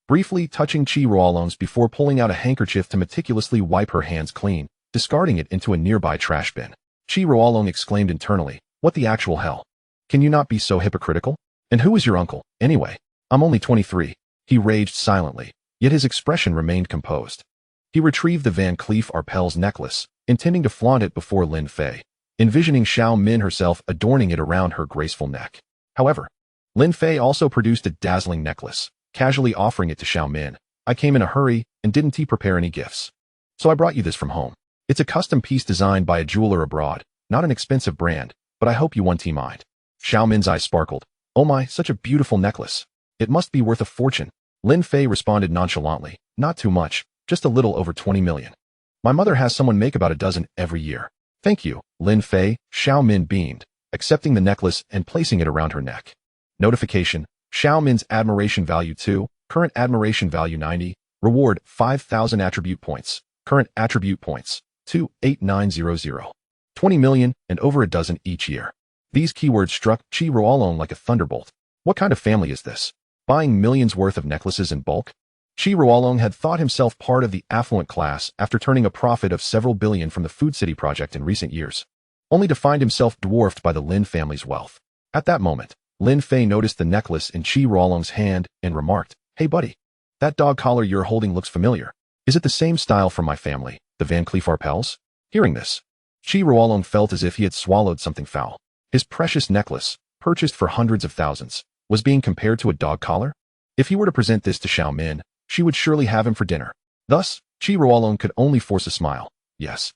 S1: briefly touching Qi Ruolong's before pulling out a handkerchief to meticulously wipe her hands clean, discarding it into a nearby trash bin. Qi Ruolong exclaimed internally, "What the actual hell? Can you not be so hypocritical? And who is your uncle, anyway? I'm only 23. He raged silently, yet his expression remained composed. He retrieved the Van Cleef Arpels necklace, intending to flaunt it before Lin Fei, envisioning Xiao Min herself adorning it around her graceful neck. However, Lin Fei also produced a dazzling necklace, casually offering it to Xiao Min. "I came in a hurry, and didn't prepare any gifts. So I brought you this from home. It's a custom piece designed by a jeweler abroad, not an expensive brand, but I hope you won't mind." Xiao Min's eyes sparkled. "Oh my, such a beautiful necklace. It must be worth a fortune." Lin Fei responded nonchalantly, "Not too much, just a little over 20 million. My mother has someone make about a dozen every year." "Thank you, Lin Fei," Xiao Min beamed, accepting the necklace and placing it around her neck. Notification: Xiao Min's admiration value 2, current admiration value 90, reward 5,000 attribute points, current attribute points 28900, 20 million and over a dozen each year. These keywords struck Qi Ruolong like a thunderbolt. What kind of family is this? Buying millions worth of necklaces in bulk? Qi Ruolong had thought himself part of the affluent class after turning a profit of several billion from the Food City project in recent years, only to find himself dwarfed by the Lin family's wealth. At that moment, Lin Fei noticed the necklace in Qi Ruolong's hand and remarked, "Hey buddy, that dog collar you're holding looks familiar. Is it the same style from my family, the Van Cleef Arpels?" Hearing this, Qi Ruolong felt as if he had swallowed something foul. His precious necklace, purchased for hundreds of thousands, was being compared to a dog collar? If he were to present this to Xiao Min, she would surely have him for dinner. Thus, Qi Ruolong could only force a smile. "Yes,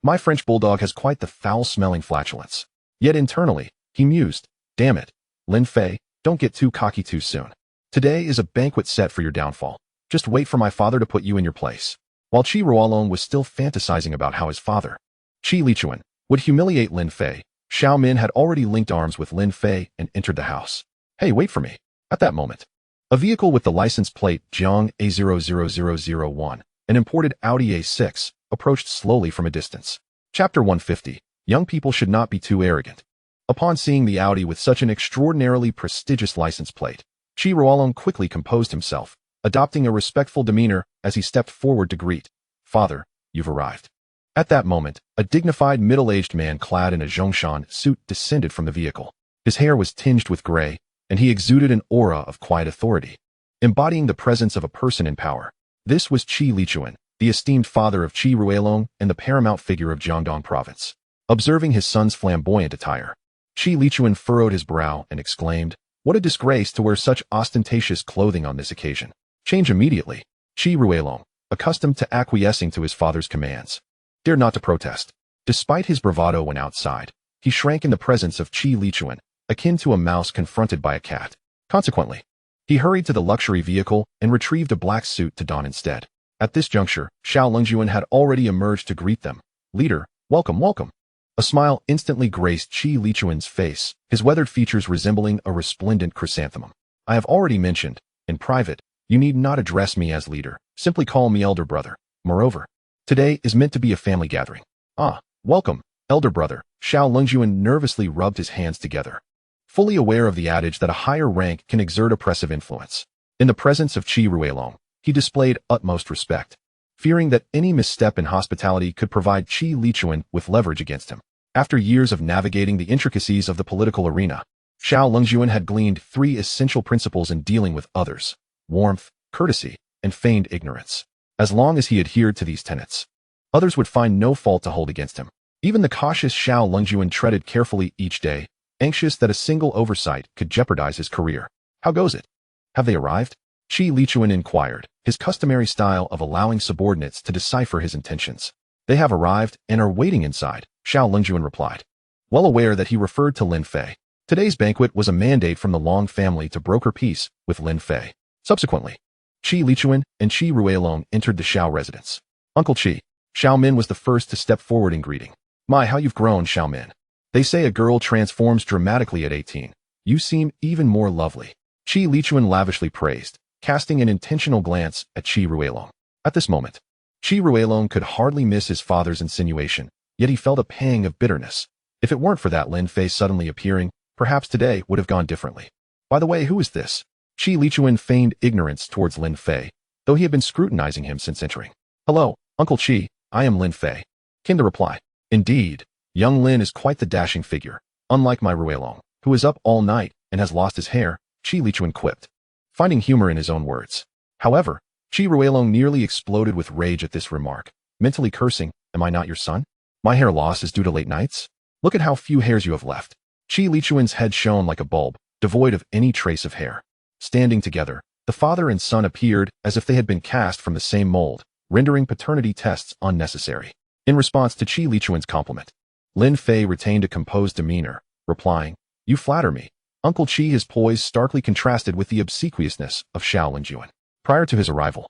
S1: my French bulldog has quite the foul-smelling flatulence." Yet internally, he mused, "Damn it, Lin Fei, don't get too cocky too soon. Today is a banquet set for your downfall. Just wait for my father to put you in your place." While Qi Ruolong was still fantasizing about how his father, Qi Lichuan, would humiliate Lin Fei, Xiao Min had already linked arms with Lin Fei and entered the house. "Hey, wait for me." At that moment, a vehicle with the license plate Jiang A00001, an imported Audi A6, approached slowly from a distance. Chapter 150. Young people should not be too arrogant. Upon seeing the Audi with such an extraordinarily prestigious license plate, Qi Ruolong quickly composed himself, adopting a respectful demeanor as he stepped forward to greet, "Father, you've arrived." At that moment, a dignified middle-aged man clad in a Zhongshan suit descended from the vehicle. His hair was tinged with gray, and he exuded an aura of quiet authority, embodying the presence of a person in power. This was Qi Lichuan, the esteemed father of Qi Ruolong and the paramount figure of Jiangdong province. Observing his son's flamboyant attire, Qi Lichuan furrowed his brow and exclaimed, "What a disgrace to wear such ostentatious clothing on this occasion." Change immediately. Qi Ruolong, accustomed to acquiescing to his father's commands, dared not to protest. Despite his bravado when outside, He shrank in the presence of Qi Lichuan, akin to a mouse confronted by a cat. Consequently, he hurried to the luxury vehicle and retrieved a black suit to don instead. At this juncture, Xiao Longjuan had already emerged to greet them. "Leader, welcome, welcome." A smile instantly graced Qi Lichuan's face, his weathered features resembling a resplendent chrysanthemum. "I have already mentioned, in private, you need not address me as leader. Simply call me elder brother. Moreover, today is meant to be a family gathering." "Ah, welcome, elder brother." Xiao Longjuan nervously rubbed his hands together, fully aware of the adage that a higher rank can exert oppressive influence. In the presence of Qi Ruilong, he displayed utmost respect, fearing that any misstep in hospitality could provide Qi Lichuan with leverage against him. After years of navigating the intricacies of the political arena, Xiao Longjuan had gleaned 3 essential principles in dealing with others: warmth, courtesy, and feigned ignorance. As long as he adhered to these tenets, others would find no fault to hold against him. Even the cautious Xiao Longjuan treaded carefully each day, anxious that a single oversight could jeopardize his career. "How goes it? Have they arrived?" Qi Lichuan inquired, his customary style of allowing subordinates to decipher his intentions. "They have arrived and are waiting inside," Xiao Longjuan replied, well aware that he referred to Lin Fei. Today's banquet was a mandate from the Long family to broker peace with Lin Fei. Subsequently, Qi Lichuan and Qi Ruilong entered the Xiao residence. "Uncle Qi." Xiao Min was the first to step forward in greeting. "My, how you've grown, Xiao Min. They say a girl transforms dramatically at 18. You seem even more lovely." Qi Lichuan lavishly praised, casting an intentional glance at Qi Ruilong. At this moment, Qi Ruilong could hardly miss his father's insinuation, yet he felt a pang of bitterness. If it weren't for that Lin Fei suddenly appearing, perhaps today would have gone differently. "By the way, who is this?" Qi Lichuan feigned ignorance towards Lin Fei, though he had been scrutinizing him since entering. "Hello, Uncle Qi, I am Lin Fei," came the reply. "Indeed, young Lin is quite the dashing figure, unlike my Ruilong, who is up all night and has lost his hair," Qi Lichuan quipped, finding humor in his own words. However, Qi Ruilong nearly exploded with rage at this remark, mentally cursing, "Am I not your son? My hair loss is due to late nights? Look at how few hairs you have left." Qi Lichuan's head shone like a bulb, devoid of any trace of hair. Standing together, the father and son appeared as if they had been cast from the same mold, rendering paternity tests unnecessary. In response to Qi Lichuan's compliment, Lin Fei retained a composed demeanor, replying, "You flatter me." Uncle Qi, his poise starkly contrasted with the obsequiousness of Xiao Longjuan. Prior to his arrival,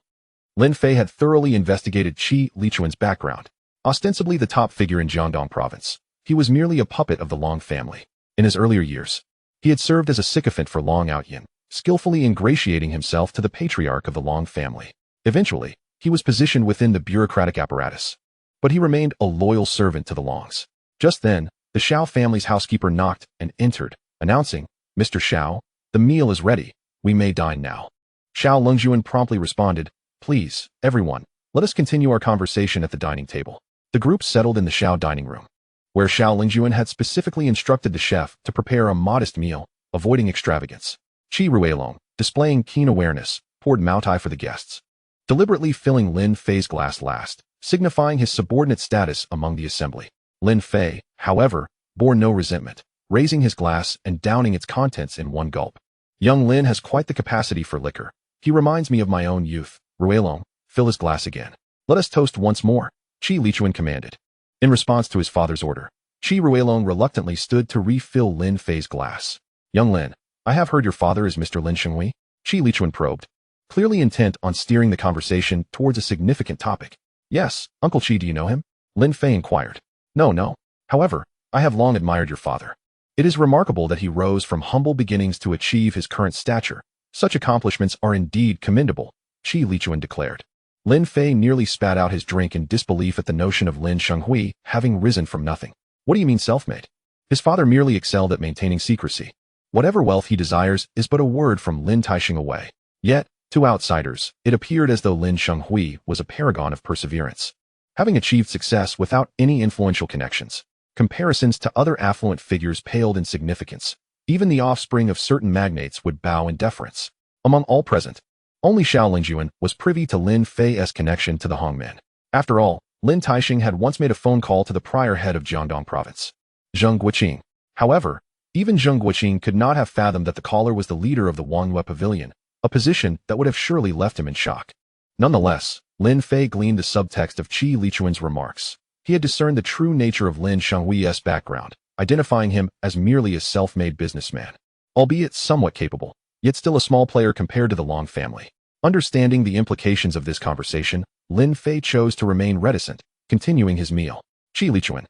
S1: Lin Fei had thoroughly investigated Qi Lichuan's background. Ostensibly the top figure in Jiangdong province, he was merely a puppet of the Long family. In his earlier years, he had served as a sycophant for Long Outyin, skillfully ingratiating himself to the patriarch of the Long family. Eventually, he was positioned within the bureaucratic apparatus, but he remained a loyal servant to the Longs. Just then, the Xiao family's housekeeper knocked and entered, announcing, "Mr. Xiao, the meal is ready. We may dine now." Xiao Longjuan promptly responded, "Please, everyone, let us continue our conversation at the dining table." The group settled in the Xiao dining room, where Xiao Longjuan had specifically instructed the chef to prepare a modest meal, avoiding extravagance. Qi Ruilong, displaying keen awareness, poured Maotai for the guests, deliberately filling Lin Fei's glass last, signifying his subordinate status among the assembly. Lin Fei, however, bore no resentment, raising his glass and downing its contents in one gulp. "Young Lin has quite the capacity for liquor. He reminds me of my own youth." Ruilong, fill his glass again. "Let us toast once more," Qi Lichuan commanded. In response to his father's order, Qi Ruilong reluctantly stood to refill Lin Fei's glass. "Young Lin, I have heard your father is Mr. Lin Shenghui?" Qi Lichuan probed, clearly intent on steering the conversation towards a significant topic. "Yes, Uncle Qi, do you know him?" Lin Fei inquired. No. However, I have long admired your father. It is remarkable that he rose from humble beginnings to achieve his current stature. Such accomplishments are indeed commendable," Qi Lichuan declared. Lin Fei nearly spat out his drink in disbelief at the notion of Lin Shenghui having risen from nothing. "What do you mean self-made? His father merely excelled at maintaining secrecy. Whatever wealth he desires is but a word from Lin Taixing away." Yet, to outsiders, it appeared as though Lin Shenghui was a paragon of perseverance, having achieved success without any influential connections. Comparisons to other affluent figures paled in significance. Even the offspring of certain magnates would bow in deference. Among all present, only Xiao Longjuan was privy to Lin Fei's connection to the Hongmen. After all, Lin Taixing had once made a phone call to the prior head of Jiangdong province, Zheng Guoqing. However, even Zheng Guoqing could not have fathomed that the caller was the leader of the Wangyue Pavilion, a position that would have surely left him in shock. Nonetheless, Lin Fei gleaned the subtext of Qi Lichuan's remarks. He had discerned the true nature of Lin Shenghui's background. identifying him as merely a self-made businessman. Albeit somewhat capable, yet still a small player compared to the Long family. Understanding the implications of this conversation, Lin Fei chose to remain reticent, continuing his meal. Qi Lichuan,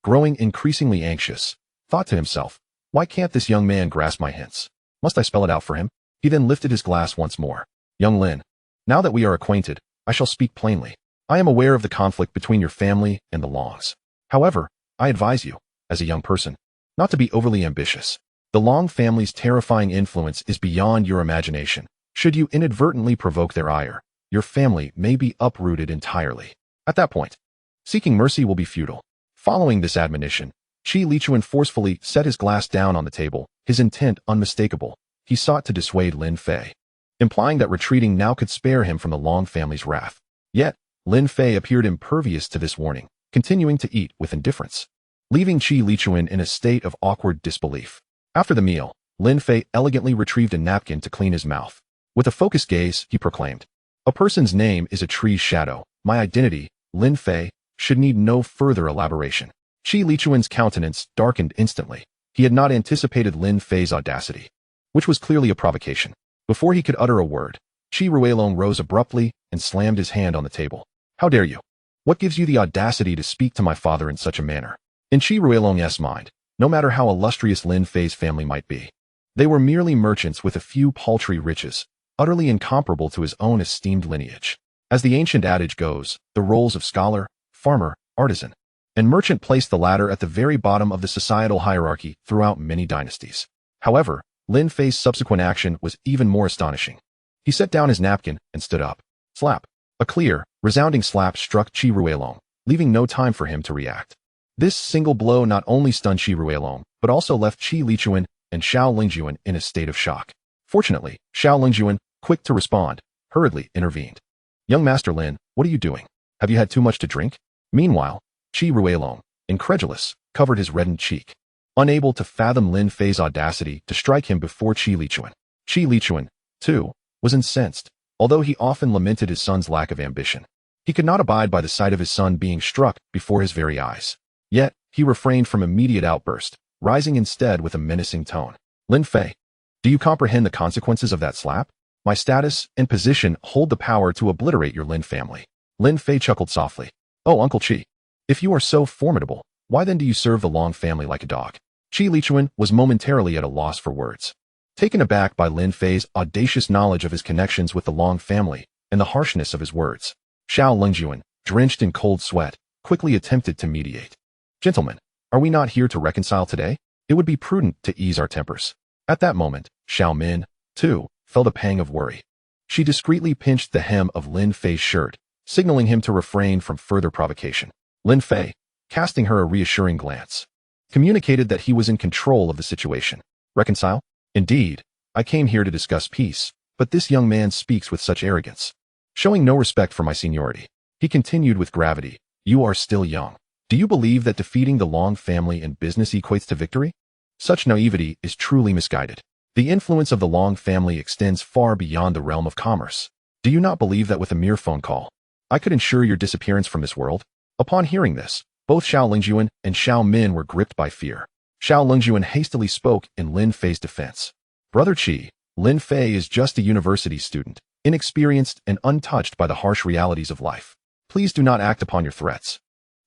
S1: growing increasingly anxious, thought to himself, why can't this young man grasp my hints? Must I spell it out for him? He then lifted his glass once more. Young Lin, now that we are acquainted, I shall speak plainly. I am aware of the conflict between your family and the Longs. However, I advise you, as a young person, not to be overly ambitious. The Long family's terrifying influence is beyond your imagination. Should you inadvertently provoke their ire, your family may be uprooted entirely. At that point, seeking mercy will be futile. Following this admonition, Qi Lichuan forcefully set his glass down on the table, his intent unmistakable. He sought to dissuade Lin Fei, implying that retreating now could spare him from the Long family's wrath. Yet, Lin Fei appeared impervious to this warning, continuing to eat with indifference, leaving Qi Lichuan in a state of awkward disbelief. After the meal, Lin Fei elegantly retrieved a napkin to clean his mouth. With a focused gaze, he proclaimed, a person's name is a tree's shadow. My identity, Lin Fei, should need no further elaboration. Qi Lichuan's countenance darkened instantly. He had not anticipated Lin Fei's audacity, which was clearly a provocation. Before he could utter a word, Qi Ruilong rose abruptly and slammed his hand on the table. How dare you? What gives you the audacity to speak to my father in such a manner? In Qi Ruilong's mind, no matter how illustrious Lin Fei's family might be, they were merely merchants with a few paltry riches, utterly incomparable to his own esteemed lineage. As the ancient adage goes, the roles of scholar, farmer, artisan, and merchant placed the latter at the very bottom of the societal hierarchy throughout many dynasties. However, Lin Fei's subsequent action was even more astonishing. He set down his napkin and stood up. Slap. A clear, resounding slap struck Qi Ruilong, leaving no time for him to react. This single blow not only stunned Qi Ruilong, but also left Qi Lichuan and Xiao Lingjuan in a state of shock. Fortunately, Xiao Lingjuan, quick to respond, hurriedly intervened. Young Master Lin, what are you doing? Have you had too much to drink? Meanwhile, Qi Ruilong, incredulous, covered his reddened cheek, unable to fathom Lin Fei's audacity to strike him before Qi Lichuan. Qi Lichuan, too, was incensed, although he often lamented his son's lack of ambition. He could not abide by the sight of his son being struck before his very eyes. Yet, he refrained from immediate outburst, rising instead with a menacing tone. Lin Fei, do you comprehend the consequences of that slap? My status and position hold the power to obliterate your Lin family. Lin Fei chuckled softly. Oh, Uncle Qi, if you are so formidable, why then do you serve the Long family like a dog? Qi Lichuan was momentarily at a loss for words. Taken aback by Lin Fei's audacious knowledge of his connections with the Long family and the harshness of his words, Xiao Lingjuan, drenched in cold sweat, quickly attempted to mediate. Gentlemen, are we not here to reconcile today? It would be prudent to ease our tempers. At that moment, Xiao Min, too, felt a pang of worry. She discreetly pinched the hem of Lin Fei's shirt, signaling him to refrain from further provocation. Lin Fei, casting her a reassuring glance, communicated that he was in control of the situation. Reconcile? Indeed, I came here to discuss peace, but this young man speaks with such arrogance, showing no respect for my seniority. He continued with gravity, you are still young. Do you believe that defeating the Long family in business equates to victory? Such naivety is truly misguided. The influence of the Long family extends far beyond the realm of commerce. Do you not believe that with a mere phone call, I could ensure your disappearance from this world? Upon hearing this, both Xiao Lingjuan and Xiao Min were gripped by fear. Xiao Lingjuan hastily spoke in Lin Fei's defense. Brother Qi, Lin Fei is just a university student, inexperienced and untouched by the harsh realities of life. Please do not act upon your threats.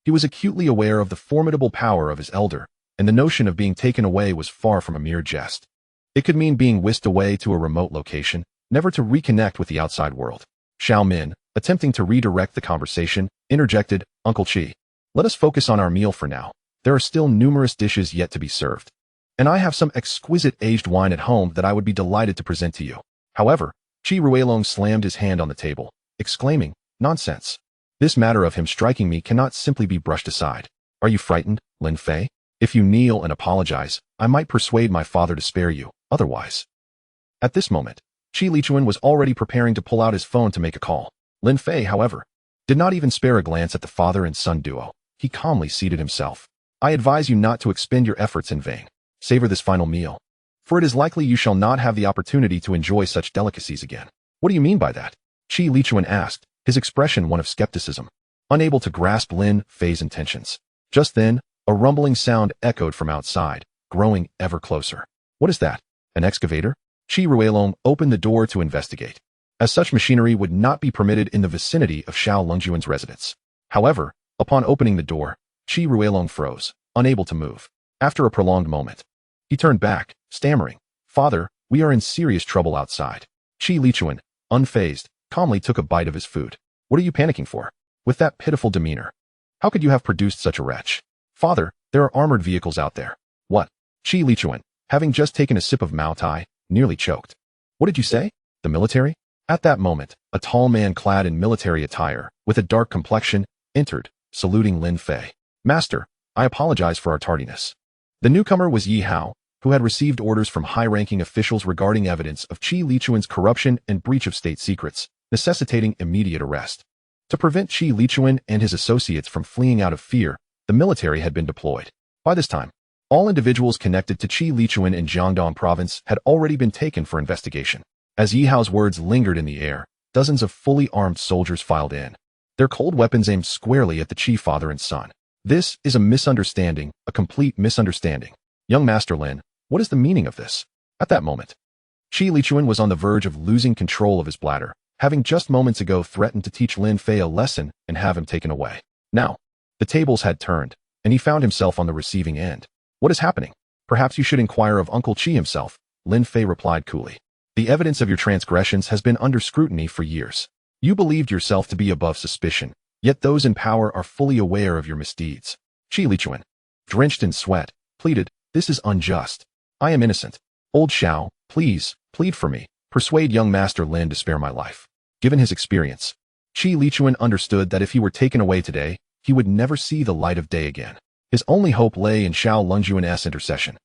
S1: He was acutely aware of the formidable power of his elder, and the notion of being taken away was far from a mere jest. It could mean being whisked away to a remote location, never to reconnect with the outside world. Xiao Min, attempting to redirect the conversation, interjected, Uncle Qi, let us focus on our meal for now. There are still numerous dishes yet to be served, and I have some exquisite aged wine at home that I would be delighted to present to you. However, Qi Ruilong slammed his hand on the table, exclaiming, nonsense. This matter of him striking me cannot simply be brushed aside. Are you frightened, Lin Fei? If you kneel and apologize, I might persuade my father to spare you, otherwise. At this moment, Qi Lichuan was already preparing to pull out his phone to make a call. Lin Fei, however, did not even spare a glance at the father and son duo. He calmly seated himself. I advise you not to expend your efforts in vain. Savor this final meal, for it is likely you shall not have the opportunity to enjoy such delicacies again. What do you mean by that? Qi Lichuan asked, his expression one of skepticism, unable to grasp Lin Fei's intentions. Just then, A rumbling sound echoed from outside, growing ever closer. What is that? An excavator? Qi Ruilong opened the door to investigate, as such machinery would not be permitted in the vicinity of Xiao Longjuan's residence. However, upon opening the door, Qi Ruilong froze, unable to move. After a prolonged moment, he turned back, stammering, "Father, we are in serious trouble outside." Qi Lichuan, unfazed, calmly took a bite of his food. "What are you panicking for? With that pitiful demeanor? How could you have produced such a wretch?" "Father, there are armored vehicles out there." "What?" Qi Lichuan, having just taken a sip of Mao Tai, nearly choked. "What did you say? The military?" At that moment, a tall man clad in military attire, with a dark complexion, entered, saluting Lin Fei. "Master, I apologize for our tardiness." The newcomer was Yi Hao, who had received orders from high-ranking officials regarding evidence of Qi Lichuan's corruption and breach of state secrets, necessitating immediate arrest. To prevent Qi Lichuan and his associates from fleeing out of fear, the military had been deployed. By this time, all individuals connected to Qi Lichuan in Jiangdong province had already been taken for investigation. As Yi Hao's words lingered in the air, dozens of fully armed soldiers filed in, their cold weapons aimed squarely at the Qi father and son. "This is a misunderstanding, a complete misunderstanding. Young Master Lin, what is the meaning of this?" At that moment, Qi Lichuan was on the verge of losing control of his bladder, having just moments ago threatened to teach Lin Fei a lesson and have him taken away. Now, the tables had turned, and he found himself on the receiving end. "What is happening? Perhaps you should inquire of Uncle Qi himself," Lin Fei replied coolly. "The evidence of your transgressions has been under scrutiny for years. You believed yourself to be above suspicion, yet those in power are fully aware of your misdeeds." Qi Lichuan, drenched in sweat, pleaded, "This is unjust. I am innocent. Old Xiao, please, plead for me. Persuade young Master Lin to spare my life." Given his experience, Qi Lichuan understood that if he were taken away today, he would never see the light of day again. His only hope lay in Xiao Longjuan's intercession,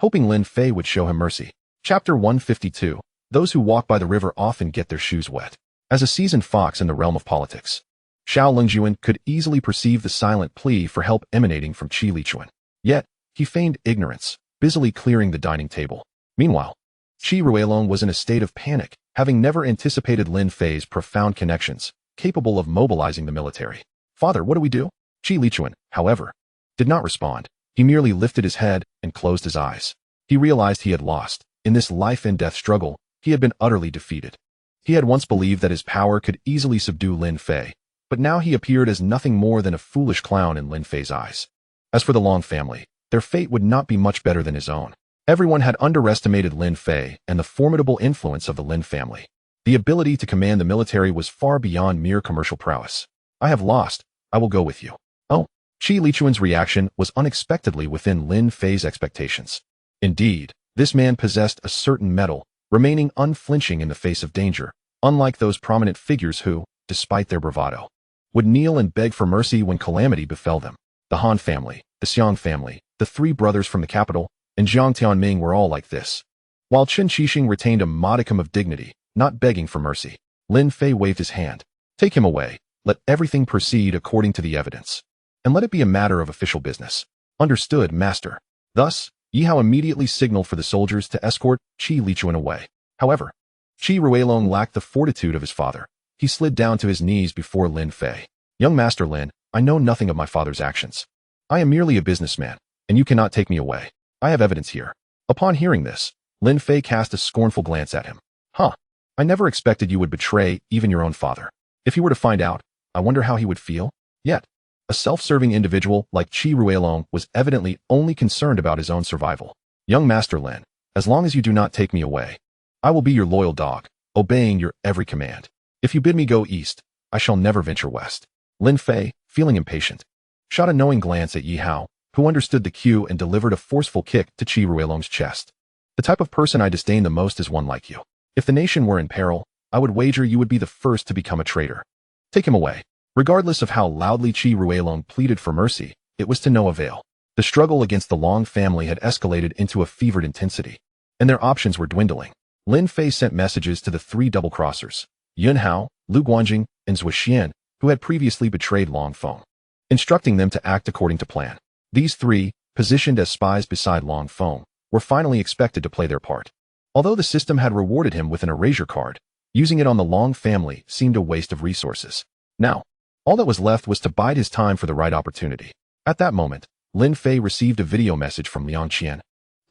S1: hoping Lin Fei would show him mercy. Chapter 152. Those who walk by the river often get their shoes wet. As a seasoned fox in the realm of politics, Xiao Longjuan could easily perceive the silent plea for help emanating from Qi Lichuan. Yet, he feigned ignorance, busily clearing the dining table. Meanwhile, Qi Ruilong was in a state of panic, having never anticipated Lin Fei's profound connections, capable of mobilizing the military. "Father, what do we do?" Qi Lichuan, however, did not respond. He merely lifted his head and closed his eyes. He realized he had lost. In this life-and-death struggle, he had been utterly defeated. He had once believed that his power could easily subdue Lin Fei, but now he appeared as nothing more than a foolish clown in Lin Fei's eyes. As for the Long family, their fate would not be much better than his own. Everyone had underestimated Lin Fei and the formidable influence of the Lin family. The ability to command the military was far beyond mere commercial prowess. "I have lost. I will go with you." "Oh." Qi Lichuan's reaction was unexpectedly within Lin Fei's expectations. Indeed, this man possessed a certain mettle, remaining unflinching in the face of danger, unlike those prominent figures who, despite their bravado, would kneel and beg for mercy when calamity befell them. The Han family, the Xiang family, the three brothers from the capital, and Jiang Tianming were all like this. While Qin Shixing retained a modicum of dignity, not begging for mercy, Lin Fei waved his hand. "Take him away. Let everything proceed according to the evidence. And let it be a matter of official business." "Understood, master." Thus, Yi Hao immediately signaled for the soldiers to escort Qi Lichuan away. However, Qi Ruilong lacked the fortitude of his father. He slid down to his knees before Lin Fei. "Young Master Lin, I know nothing of my father's actions. I am merely a businessman, and you cannot take me away. I have evidence here." Upon hearing this, Lin Fei cast a scornful glance at him. "Huh. I never expected you would betray even your own father. If he were to find out, I wonder how he would feel?" Yet, a self-serving individual like Qi Ruilong was evidently only concerned about his own survival. "Young Master Lin, as long as you do not take me away, I will be your loyal dog, obeying your every command. If you bid me go east, I shall never venture west." Lin Fei, feeling impatient, shot a knowing glance at Yi Hao, who understood the cue and delivered a forceful kick to Qi Ruilong's chest. "The type of person I disdain the most is one like you. If the nation were in peril, I would wager you would be the first to become a traitor. Take him away." Regardless of how loudly Qi Ruilong pleaded for mercy, it was to no avail. The struggle against the Long family had escalated into a fevered intensity, and their options were dwindling. Lin Fei sent messages to the three double-crossers, Yun Hao, Lu Guanjing, and Zhuo Xian, who had previously betrayed Long Feng, instructing them to act according to plan. These three, positioned as spies beside Long Feng, were finally expected to play their part. Although the system had rewarded him with an erasure card, using it on the Long family seemed a waste of resources. Now, all that was left was to bide his time for the right opportunity. At that moment, Lin Fei received a video message from Liang Qian,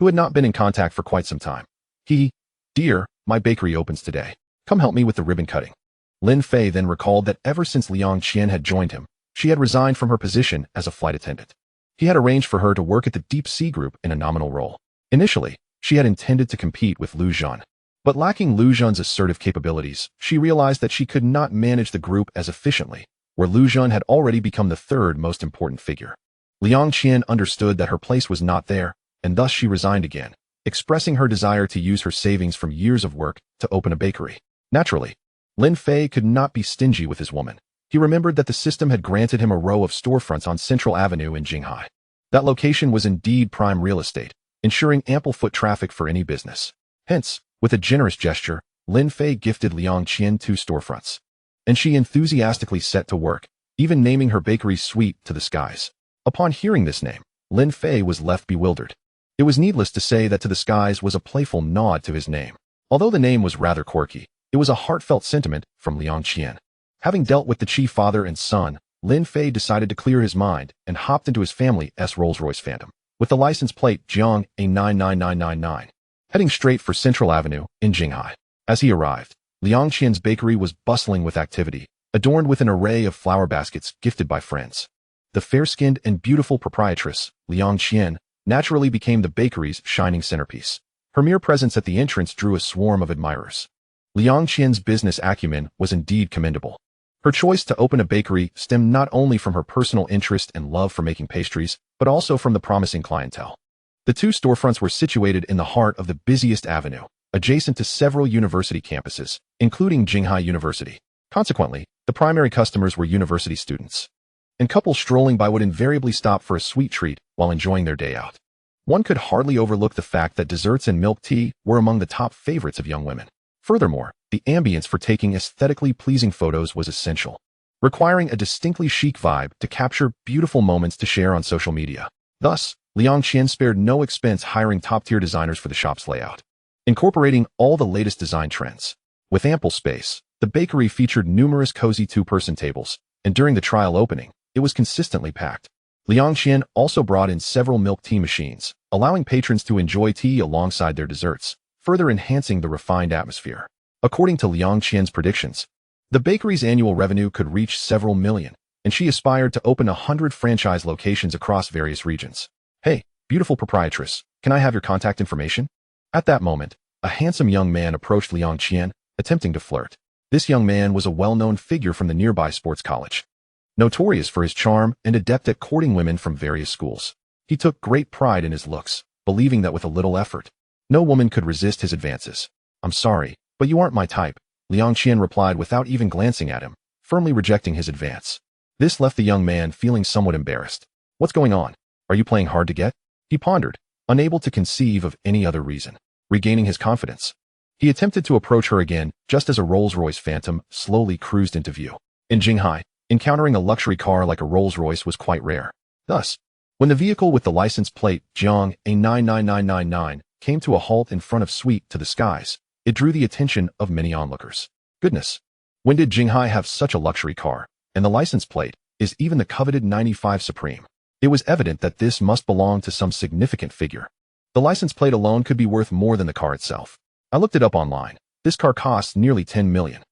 S1: who had not been in contact for quite some time. Dear, my bakery opens today. Come help me with the ribbon cutting. Lin Fei then recalled that ever since Liang Qian had joined him, she had resigned from her position as a flight attendant. He had arranged for her to work at the Deep Sea Group in a nominal role. Initially, she had intended to compete with Lu Zhan. But lacking Lu Zhan's assertive capabilities, she realized that she could not manage the group as efficiently, where Lu Zhan had already become the third most important figure. Liang Qian understood that her place was not there, and thus she resigned again, expressing her desire to use her savings from years of work to open a bakery. Naturally, Lin Fei could not be stingy with his woman. He remembered that the system had granted him a row of storefronts on Central Avenue in Jinghai. That location was indeed prime real estate, ensuring ample foot traffic for any business. Hence, with a generous gesture, Lin Fei gifted Liang Qian 2 storefronts. And she enthusiastically set to work, even naming her bakery Sweet to the Skies. Upon hearing this name, Lin Fei was left bewildered. It was needless to say that To the Skies was a playful nod to his name. Although the name was rather quirky, it was a heartfelt sentiment from Liang Qian. Having dealt with the chief father and son, Lin Fei decided to clear his mind and hopped into his family's Rolls-Royce Phantom, with the license plate Jiang A99999, heading straight for Central Avenue in Jinghai. As he arrived, Liang Qian's bakery was bustling with activity, adorned with an array of flower baskets gifted by friends. The fair-skinned and beautiful proprietress, Liang Qian, naturally became the bakery's shining centerpiece. Her mere presence at the entrance drew a swarm of admirers. Liang Qian's business acumen was indeed commendable. Her choice to open a bakery stemmed not only from her personal interest and love for making pastries, but also from the promising clientele. The 2 storefronts were situated in the heart of the busiest avenue, adjacent to several university campuses, including Jinghai University. Consequently, the primary customers were university students. And couples strolling by would invariably stop for a sweet treat while enjoying their day out. One could hardly overlook the fact that desserts and milk tea were among the top favorites of young women. Furthermore, the ambience for taking aesthetically pleasing photos was essential, requiring a distinctly chic vibe to capture beautiful moments to share on social media. Thus, Liang Qian spared no expense hiring top-tier designers for the shop's layout, incorporating all the latest design trends. With ample space, the bakery featured numerous cozy 2-person tables, and during the trial opening, it was consistently packed. Liang Qian also brought in several milk tea machines, allowing patrons to enjoy tea alongside their desserts, further enhancing the refined atmosphere. According to Liang Qian's predictions, the bakery's annual revenue could reach several million, and she aspired to open 100 franchise locations across various regions. Hey, beautiful proprietress, can I have your contact information? At that moment, a handsome young man approached Liang Qian, attempting to flirt. This young man was a well-known figure from the nearby sports college, notorious for his charm and adept at courting women from various schools. He took great pride in his looks, believing that with a little effort, no woman could resist his advances. I'm sorry, but you aren't my type, Liang Qian replied without even glancing at him, firmly rejecting his advance. This left the young man feeling somewhat embarrassed. What's going on? Are you playing hard to get? He pondered, unable to conceive of any other reason. Regaining his confidence, he attempted to approach her again just as a Rolls-Royce Phantom slowly cruised into view. In Jinghai, encountering a luxury car like a Rolls-Royce was quite rare. Thus, when the vehicle with the license plate Jiang A99999 came to a halt in front of Sweet to the Skies, it drew the attention of many onlookers. Goodness, when did Jinghai have such a luxury car? And the license plate is even the coveted 95 Supreme. It was evident that this must belong to some significant figure. The license plate alone could be worth more than the car itself. I looked it up online. This car costs nearly 10 million.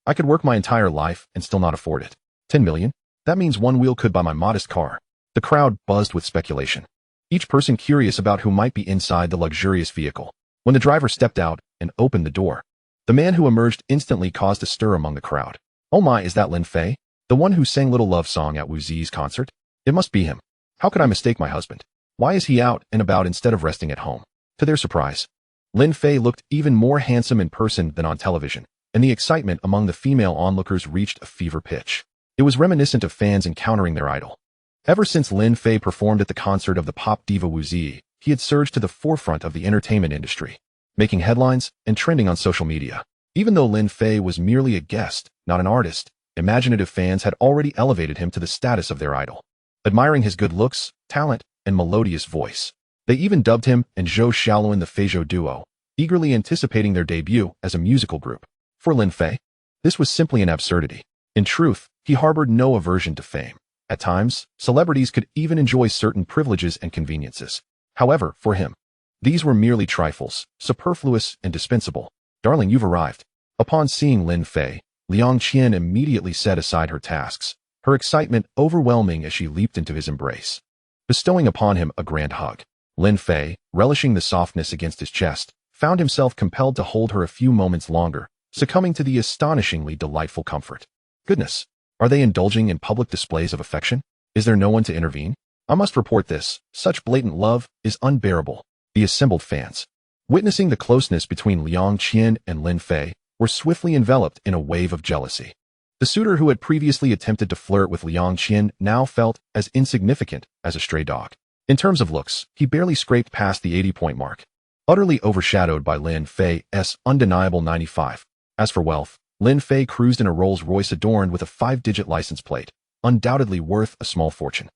S1: I could work my entire life and still not afford it. 10 million? That means one wheel could buy my modest car. The crowd buzzed with speculation, each person curious about who might be inside the luxurious vehicle. When the driver stepped out and opened the door, the man who emerged instantly caused a stir among the crowd. Oh my, is that Lin Fei? The one who sang Little Love Song at Wu Zi's concert? It must be him. How could I mistake my husband? Why is he out and about instead of resting at home? To their surprise, Lin Fei looked even more handsome in person than on television, and the excitement among the female onlookers reached a fever pitch. It was reminiscent of fans encountering their idol. Ever since Lin Fei performed at the concert of the pop diva Wu Zi, he had surged to the forefront of the entertainment industry, making headlines and trending on social media. Even though Lin Fei was merely a guest, not an artist, imaginative fans had already elevated him to the status of their idol, admiring his good looks, talent, and melodious voice. They even dubbed him and Zhou Xiaoluan the Feizhou duo, eagerly anticipating their debut as a musical group. For Lin Fei, this was simply an absurdity. In truth, he harbored no aversion to fame. At times, celebrities could even enjoy certain privileges and conveniences. However, for him, these were merely trifles, superfluous and dispensable. Darling, you've arrived. Upon seeing Lin Fei, Liang Qian immediately set aside her tasks, her excitement overwhelming as she leaped into his embrace. Bestowing upon him a grand hug, Lin Fei, relishing the softness against his chest, found himself compelled to hold her a few moments longer, succumbing to the astonishingly delightful comfort. Goodness, are they indulging in public displays of affection? Is there no one to intervene? I must report this. Such blatant love is unbearable. The assembled fans, witnessing the closeness between Liang Qian and Lin Fei, were swiftly enveloped in a wave of jealousy. The suitor who had previously attempted to flirt with Liang Qian now felt as insignificant as a stray dog. In terms of looks, he barely scraped past the 80-point mark, utterly overshadowed by Lin Fei's undeniable 95. As for wealth, Lin Fei cruised in a Rolls-Royce adorned with a 5-digit license plate, undoubtedly worth a small fortune.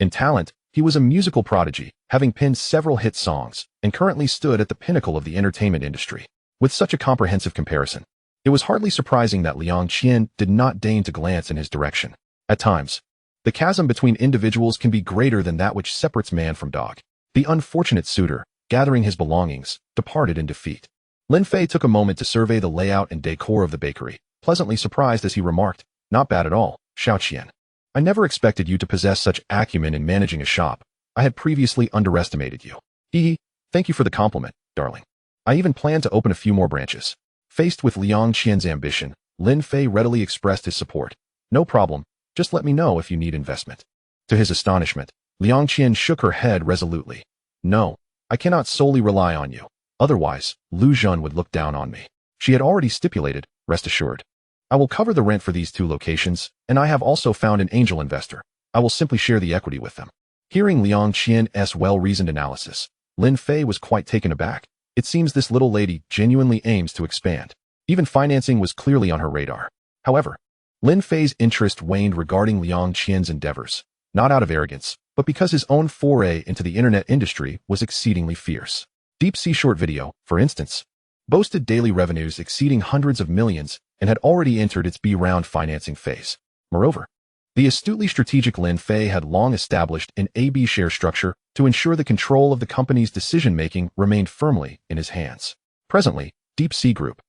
S1: In talent, he was a musical prodigy, having penned several hit songs, and currently stood at the pinnacle of the entertainment industry. With such a comprehensive comparison, it was hardly surprising that Liang Qian did not deign to glance in his direction. At times, the chasm between individuals can be greater than that which separates man from dog. The unfortunate suitor, gathering his belongings, departed in defeat. Lin Fei took a moment to survey the layout and decor of the bakery, pleasantly surprised as he remarked, "Not bad at all, Xiao Qian. I never expected you to possess such acumen in managing a shop. I had previously underestimated you." "Hee, thank you for the compliment, darling. I even plan to open a few more branches." Faced with Liang Qian's ambition, Lin Fei readily expressed his support. "No problem, just let me know if you need investment." To his astonishment, Liang Qian shook her head resolutely. "No, I cannot solely rely on you. Otherwise, Lu Zhen would look down on me." She had already stipulated, "Rest assured, I will cover the rent for these 2 locations, and I have also found an angel investor. I will simply share the equity with them." Hearing Liang Qian's well-reasoned analysis, Lin Fei was quite taken aback. It seems this little lady genuinely aims to expand. Even financing was clearly on her radar. However, Lin Fei's interest waned regarding Liang Qian's endeavors, not out of arrogance, but because his own foray into the internet industry was exceedingly fierce. Deep Sea short video, for instance, boasted daily revenues exceeding hundreds of millions and had already entered its B-round financing phase. Moreover, the astutely strategic Lin Fei had long established an A-B share structure to ensure the control of the company's decision-making remained firmly in his hands. Presently, Deep Sea Group,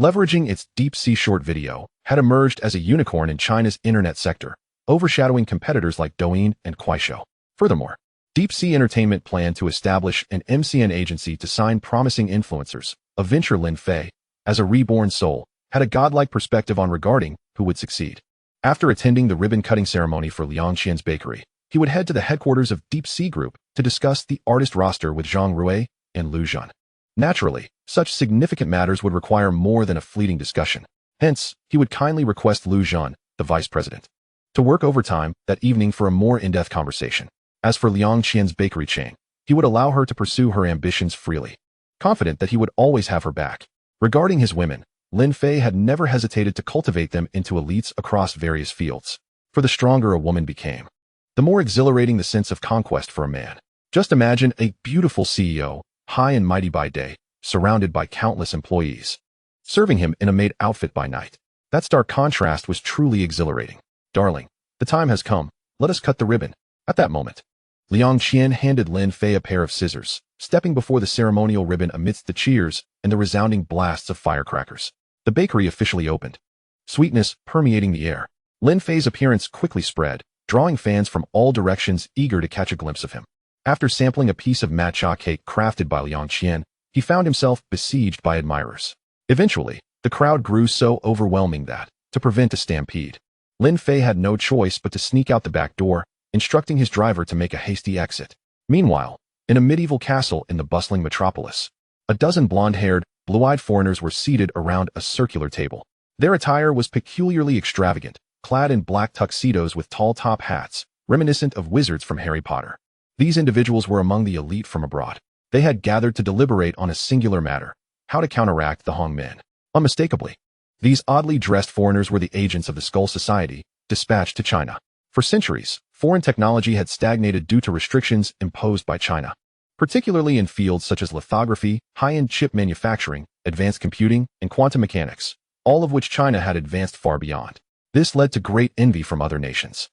S1: leveraging its Deep Sea short video, had emerged as a unicorn in China's internet sector, overshadowing competitors like Douyin and Kuaishou. Furthermore, Deep Sea Entertainment planned to establish an MCN agency to sign promising influencers, a venture Lin Fei, as a reborn soul, had a godlike perspective on regarding who would succeed. After attending the ribbon-cutting ceremony for Liang Qian's bakery, he would head to the headquarters of Deep Sea Group to discuss the artist roster with Zhang Rui and Lu Zhen. Naturally, such significant matters would require more than a fleeting discussion. Hence, he would kindly request Lu Zhen, the vice president, to work overtime that evening for a more in-depth conversation. As for Liang Qian's bakery chain, he would allow her to pursue her ambitions freely, confident that he would always have her back. Regarding his women, Lin Fei had never hesitated to cultivate them into elites across various fields. For the stronger a woman became, the more exhilarating the sense of conquest for a man. Just imagine a beautiful CEO, high and mighty by day, surrounded by countless employees, serving him in a maid outfit by night. That stark contrast was truly exhilarating. "Darling, the time has come. Let us cut the ribbon." At that moment, Liang Qian handed Lin Fei a pair of scissors, stepping before the ceremonial ribbon amidst the cheers and the resounding blasts of firecrackers. The bakery officially opened, sweetness permeating the air. Lin Fei's appearance quickly spread, drawing fans from all directions eager to catch a glimpse of him. After sampling a piece of matcha cake crafted by Liang Qian, he found himself besieged by admirers. Eventually, the crowd grew so overwhelming that, to prevent a stampede, Lin Fei had no choice but to sneak out the back door, instructing his driver to make a hasty exit. Meanwhile, in a medieval castle in the bustling metropolis, a dozen blonde-haired, blue-eyed foreigners were seated around a circular table. Their attire was peculiarly extravagant, clad in black tuxedos with tall top hats, reminiscent of wizards from Harry Potter. These individuals were among the elite from abroad. They had gathered to deliberate on a singular matter: how to counteract the Hongmen. Unmistakably, these oddly dressed foreigners were the agents of the Skull Society, dispatched to China. For centuries, foreign technology had stagnated due to restrictions imposed by China, particularly in fields such as lithography, high-end chip manufacturing, advanced computing, and quantum mechanics, all of which China had advanced far beyond. This led to great envy from other nations.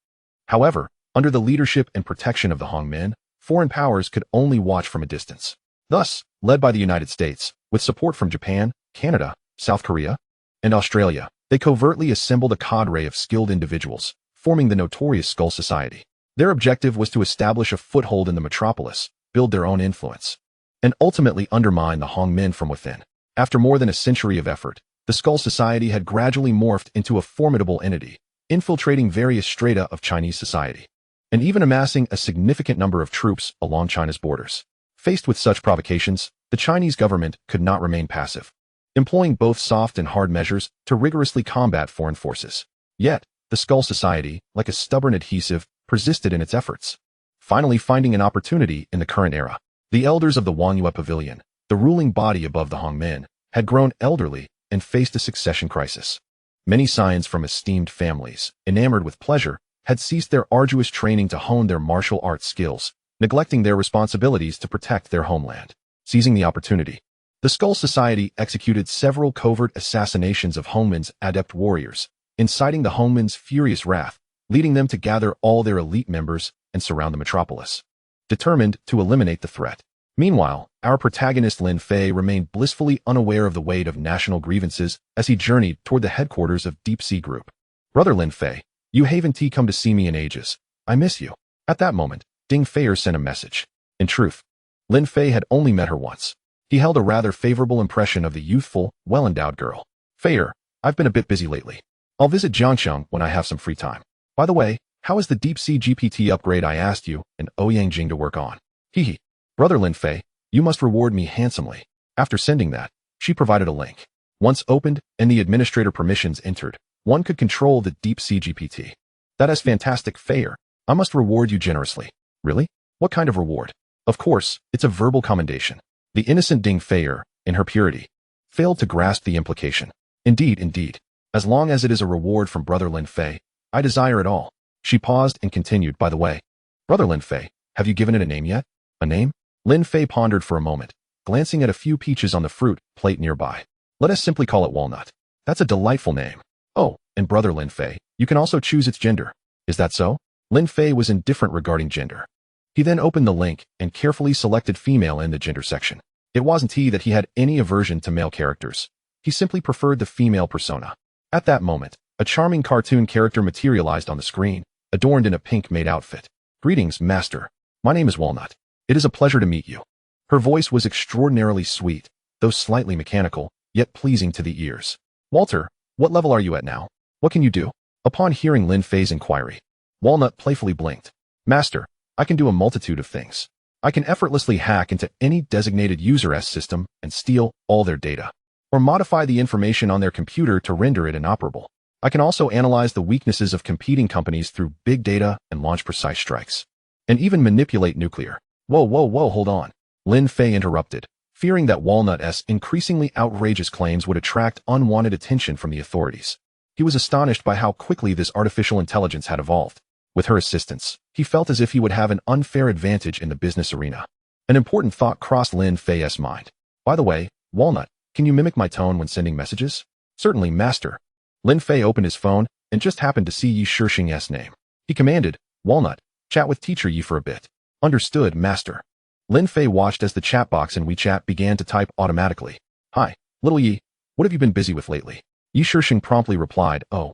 S1: However, under the leadership and protection of the Hongmen, foreign powers could only watch from a distance. Thus, led by the United States, with support from Japan, Canada, South Korea, and Australia, they covertly assembled a cadre of skilled individuals, forming the notorious Skull Society. Their objective was to establish a foothold in the metropolis, build their own influence, and ultimately undermine the Hongmen from within. After more than a century of effort, the Skull Society had gradually morphed into a formidable entity, infiltrating various strata of Chinese society, and even amassing a significant number of troops along China's borders. Faced with such provocations, the Chinese government could not remain passive, employing both soft and hard measures to rigorously combat foreign forces. Yet, the Skull Society, like a stubborn adhesive, persisted in its efforts, finally finding an opportunity in the current era. The elders of the Wangyue Pavilion, the ruling body above the Hongmen, had grown elderly and faced a succession crisis. Many scions from esteemed families, enamored with pleasure, had ceased their arduous training to hone their martial arts skills, neglecting their responsibilities to protect their homeland. Seizing the opportunity, the Skull Society executed several covert assassinations of Hongmen's adept warriors, inciting the Hongmen's furious wrath, leading them to gather all their elite members and surround the metropolis, determined to eliminate the threat. Meanwhile, our protagonist Lin Fei remained blissfully unaware of the weight of national grievances as he journeyed toward the headquarters of Deep Sea Group. Brother Lin Fei, you haven't come to see me in ages. I miss you. At that moment, Ding Feier sent a message. In truth, Lin Fei had only met her once. He held a rather favorable impression of the youthful, well-endowed girl. Feier, I've been a bit busy lately. I'll visit Jiangsheng when I have some free time. By the way, how is the Deep Sea GPT upgrade I asked you and Ouyang to work on? Hehe. Brother Lin Fei, you must reward me handsomely. After sending that, she provided a link. Once opened and the administrator permissions entered, one could control the Deep Sea GPT. That is fantastic, Feier. I must reward you generously. Really? What kind of reward? Of course, it's a verbal commendation. The innocent Ding Feier, in her purity, failed to grasp the implication. Indeed. As long as it is a reward from Brother Lin Fei, I desire it all. She paused and continued, by the way. Brother Lin Fei, have you given it a name yet? A name? Lin Fei pondered for a moment, glancing at a few peaches on the fruit plate nearby. Let us simply call it Walnut. That's a delightful name. Oh, and Brother Lin Fei, you can also choose its gender. Is that so? Lin Fei was indifferent regarding gender. He then opened the link and carefully selected female in the gender section. It wasn't that he had any aversion to male characters. He simply preferred the female persona. At that moment, a charming cartoon character materialized on the screen, adorned in a pink-maid outfit. Greetings, Master. My name is Walnut. It is a pleasure to meet you. Her voice was extraordinarily sweet, though slightly mechanical, yet pleasing to the ears. Walter, what level are you at now? What can you do? Upon hearing Lin Fei's inquiry, Walnut playfully blinked. Master, I can do a multitude of things. I can effortlessly hack into any designated user's system and steal all their data, or modify the information on their computer to render it inoperable. I can also analyze the weaknesses of competing companies through big data and launch precise strikes, and even manipulate nuclear. Whoa, hold on. Lin Fei interrupted, fearing that Walnut's increasingly outrageous claims would attract unwanted attention from the authorities. He was astonished by how quickly this artificial intelligence had evolved. With her assistance, he felt as if he would have an unfair advantage in the business arena. An important thought crossed Lin Fei's mind. By the way, Walnut, can you mimic my tone when sending messages? Certainly, Master. Lin Fei opened his phone and just happened to see Yi Shixing's name. He commanded, Walnut, chat with Teacher Yi for a bit. Understood, Master. Lin Fei watched as the chat box in WeChat began to type automatically. Hi, little Yi, what have you been busy with lately? Yi Shixing promptly replied, Oh,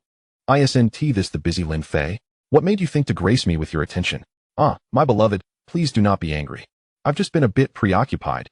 S1: isn't this the busy Lin Fei? What made you think to grace me with your attention? My beloved, please do not be angry. I've just been a bit preoccupied,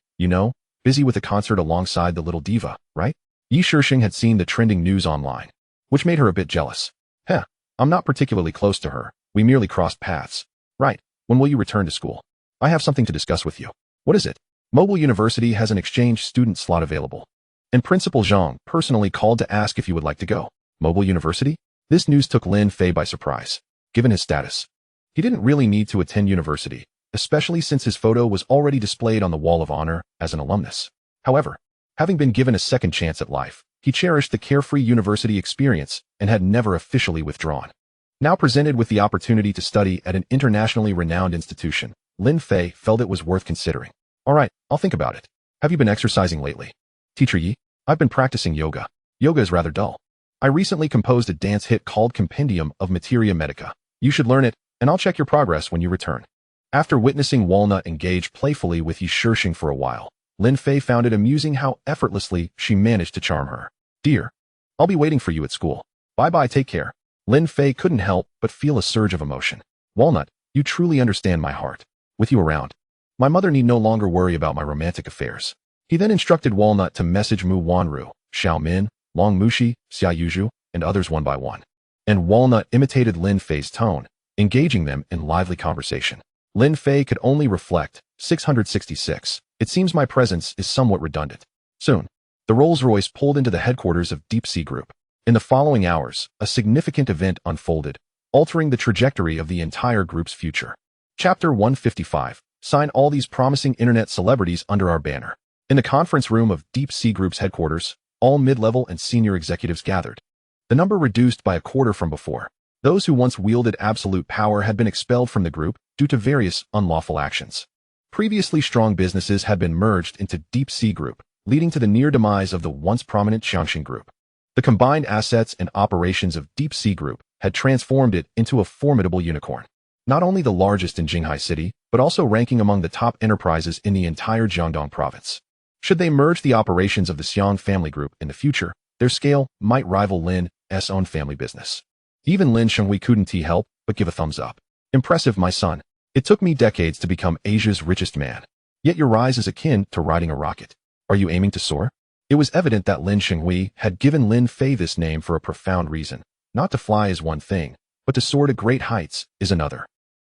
S1: busy with a concert alongside the little diva, right? Yi Shixing had seen the trending news online, which made her a bit jealous. I'm not particularly close to her. We merely crossed paths. Right. When will you return to school? I have something to discuss with you. What is it? Mogul University has an exchange student slot available. And Principal Zhang personally called to ask if you would like to go. Mogul University? This news took Lin Fei by surprise. Given his status, he didn't really need to attend university, especially since his photo was already displayed on the Wall of Honor as an alumnus. However, having been given a second chance at life, he cherished the carefree university experience and had never officially withdrawn. Now presented with the opportunity to study at an internationally renowned institution, Lin Fei felt it was worth considering. All right, I'll think about it. Have you been exercising lately? Teacher Yi, I've been practicing yoga. Yoga is rather dull. I recently composed a dance hit called Compendium of Materia Medica. You should learn it and I'll check your progress when you return. After witnessing Walnut engage playfully with Yi Shishing for a while, Lin Fei found it amusing how effortlessly she managed to charm her. Dear, I'll be waiting for you at school. Bye-bye, take care. Lin Fei couldn't help but feel a surge of emotion. Walnut, you truly understand my heart. With you around, my mother need no longer worry about my romantic affairs. He then instructed Walnut to message Mu Wanru, Xiao Min, Long Mushi, Xia Yuzhu, and others one by one. And Walnut imitated Lin Fei's tone, engaging them in lively conversation. Lin Fei could only reflect, 666. It seems my presence is somewhat redundant. Soon, the Rolls-Royce pulled into the headquarters of Deep Sea Group. In the following hours, a significant event unfolded, altering the trajectory of the entire group's future. Chapter 155. Sign all these promising internet celebrities under our banner. In the conference room of Deep Sea Group's headquarters, all mid-level and senior executives gathered. The number reduced by a quarter from before. Those who once wielded absolute power had been expelled from the group due to various unlawful actions. Previously strong businesses had been merged into Deep Sea Group, leading to the near demise of the once prominent Xiangxin Group. The combined assets and operations of Deep Sea Group had transformed it into a formidable unicorn. Not only the largest in Jinghai City, but also ranking among the top enterprises in the entire Jiangdong province. Should they merge the operations of the Xiang family group in the future, their scale might rival Lin's own family business. Even Lin Shenghui couldn't help but give a thumbs up. Impressive, my son. It took me decades to become Asia's richest man. Yet your rise is akin to riding a rocket. Are you aiming to soar? It was evident that Lin Shenghui had given Lin Fei this name for a profound reason. Not to fly is one thing, but to soar to great heights is another.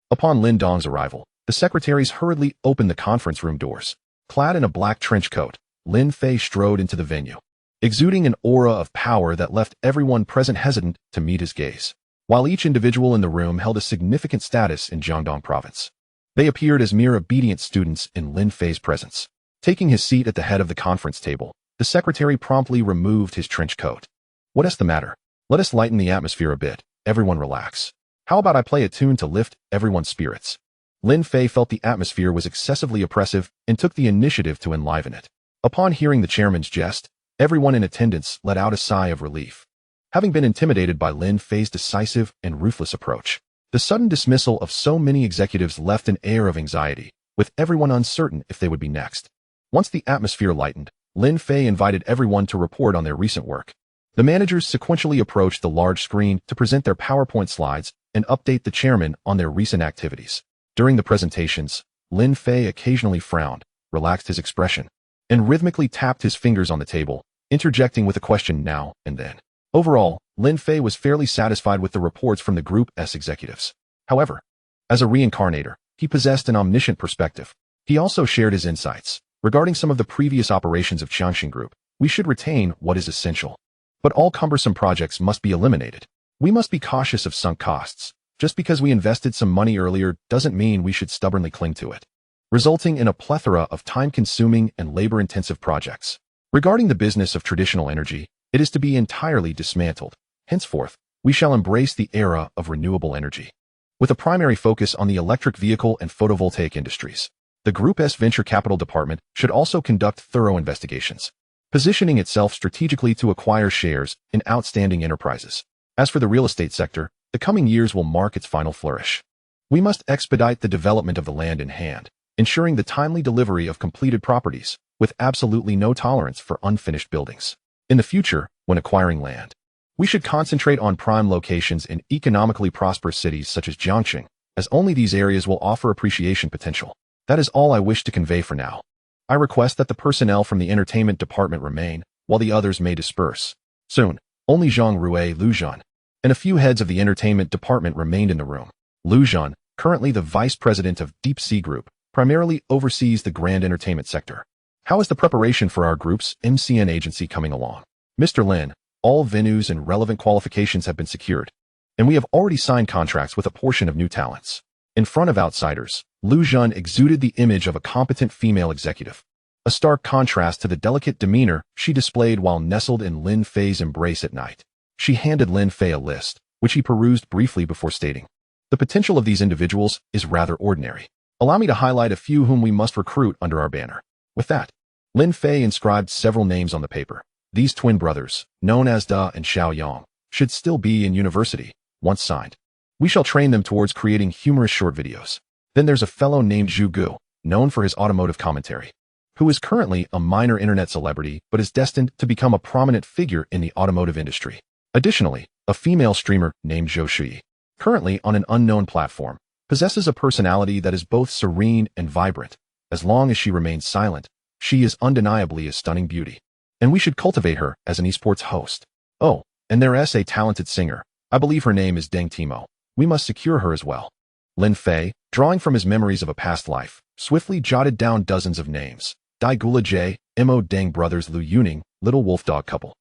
S1: Upon Lin Dong's arrival, the secretaries hurriedly opened the conference room doors. Clad in a black trench coat, Lin Fei strode into the venue, exuding an aura of power that left everyone present hesitant to meet his gaze. While each individual in the room held a significant status in Jiangdong province, they appeared as mere obedient students in Lin Fei's presence. Taking his seat at the head of the conference table, the secretary promptly removed his trench coat. What is the matter? Let us lighten the atmosphere a bit. Everyone relax. How about I play a tune to lift everyone's spirits? Lin Fei felt the atmosphere was excessively oppressive and took the initiative to enliven it. Upon hearing the chairman's jest, everyone in attendance let out a sigh of relief. Having been intimidated by Lin Fei's decisive and ruthless approach, the sudden dismissal of so many executives left an air of anxiety, with everyone uncertain if they would be next. Once the atmosphere lightened, Lin Fei invited everyone to report on their recent work. The managers sequentially approached the large screen to present their PowerPoint slides and update the chairman on their recent activities. During the presentations, Lin Fei occasionally frowned, relaxed his expression, and rhythmically tapped his fingers on the table, interjecting with a question now and then. Overall, Lin Fei was fairly satisfied with the reports from the Group's executives. However, as a reincarnator, he possessed an omniscient perspective. He also shared his insights. Regarding some of the previous operations of Xiangxin Group, we should retain what is essential. But all cumbersome projects must be eliminated. We must be cautious of sunk costs. Just because we invested some money earlier doesn't mean we should stubbornly cling to it, resulting in a plethora of time-consuming and labor-intensive projects. Regarding the business of traditional energy, it is to be entirely dismantled. Henceforth, we shall embrace the era of renewable energy, with a primary focus on the electric vehicle and photovoltaic industries. The Group's venture capital department should also conduct thorough investigations, positioning itself strategically to acquire shares in outstanding enterprises. As for the real estate sector, the coming years will mark its final flourish. We must expedite the development of the land in hand, ensuring the timely delivery of completed properties, with absolutely no tolerance for unfinished buildings. In the future, when acquiring land, we should concentrate on prime locations in economically prosperous cities such as Jiangxing, as only these areas will offer appreciation potential. That is all I wish to convey for now. I request that the personnel from the entertainment department remain, while the others may disperse. Soon, only Zhang Rui, Lu Zhan, and a few heads of the entertainment department remained in the room. Lu Zhan, currently the vice president of Deep Sea Group, primarily oversees the grand entertainment sector. How is the preparation for our group's MCN agency coming along? Mr. Lin, all venues and relevant qualifications have been secured, and we have already signed contracts with a portion of new talents. In front of outsiders, Lu Zhan exuded the image of a competent female executive, a stark contrast to the delicate demeanor she displayed while nestled in Lin Fei's embrace at night. She handed Lin Fei a list, which he perused briefly before stating, "The potential of these individuals is rather ordinary. Allow me to highlight a few whom we must recruit under our banner." With that, Lin Fei inscribed several names on the paper. These twin brothers, known as Da and Xiao Yang, should still be in university, once signed. We shall train them towards creating humorous short videos. Then there's a fellow named Zhu Gu, known for his automotive commentary, who is currently a minor internet celebrity but is destined to become a prominent figure in the automotive industry. Additionally, a female streamer named Zhou Shui, currently on an unknown platform, possesses a personality that is both serene and vibrant. As long as she remains silent, she is undeniably a stunning beauty, and we should cultivate her as an esports host. Oh, and there is a talented singer. I believe her name is Deng Timo. We must secure her as well. Lin Fei, drawing from his memories of a past life, swiftly jotted down dozens of names. Dai Gula J, Mo Deng brothers Lu Yuning, little wolf dog couple.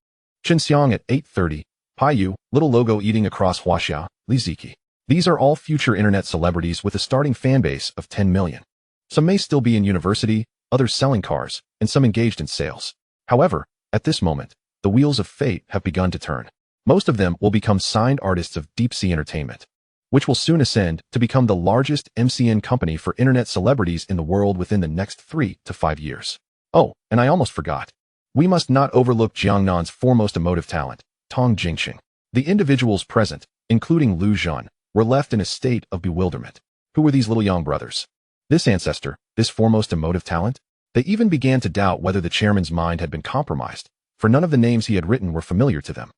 S1: Chen Xiang at 8:30, Pai Yu, little logo eating across Huaxia, Li Ziki. These are all future internet celebrities with a starting fan base of 10 million. Some may still be in university, others selling cars, and some engaged in sales. However, at this moment, the wheels of fate have begun to turn. Most of them will become signed artists of Deep Sea Entertainment, which will soon ascend to become the largest MCN company for internet celebrities in the world within the next 3 to 5 years. Oh, and I almost forgot. We must not overlook Jiangnan's foremost emotive talent, Tong Jingxing. The individuals present, including Lu Zhan, were left in a state of bewilderment. Who were these little Yang brothers? This ancestor, this foremost emotive talent? They even began to doubt whether the chairman's mind had been compromised, for none of the names he had written were familiar to them.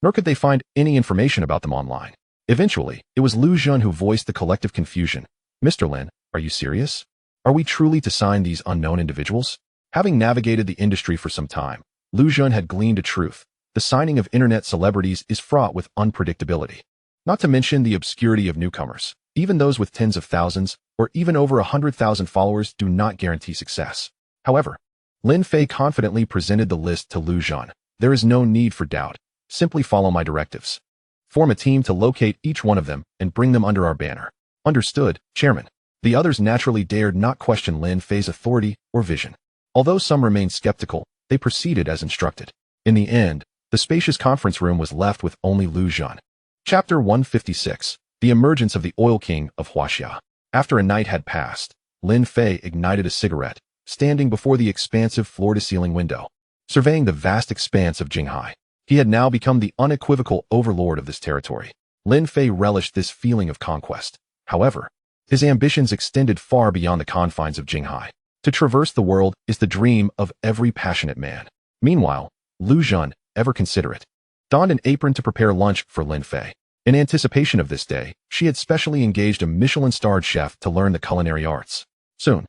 S1: Nor could they find any information about them online. Eventually, it was Lu Zhan who voiced the collective confusion. Mr. Lin, are you serious? Are we truly to sign these unknown individuals? Having navigated the industry for some time, Lu Zhan had gleaned a truth. The signing of internet celebrities is fraught with unpredictability. Not to mention the obscurity of newcomers. Even those with tens of thousands, or even over 100,000 followers do not guarantee success. However, Lin Fei confidently presented the list to Lu Zhan. There is no need for doubt. Simply follow my directives. Form a team to locate each one of them and bring them under our banner. Understood, Chairman. The others naturally dared not question Lin Fei's authority or vision. Although some remained skeptical, they proceeded as instructed. In the end, the spacious conference room was left with only Lu Zhan. Chapter 156. The Emergence of the Oil King of Huaxia. After a night had passed, Lin Fei ignited a cigarette, standing before the expansive floor-to-ceiling window, surveying the vast expanse of Jinghai. He had now become the unequivocal overlord of this territory. Lin Fei relished this feeling of conquest. However, his ambitions extended far beyond the confines of Jinghai. To traverse the world is the dream of every passionate man. Meanwhile, Lu Zhan, ever considerate, donned an apron to prepare lunch for Lin Fei. In anticipation of this day, she had specially engaged a Michelin-starred chef to learn the culinary arts. Soon,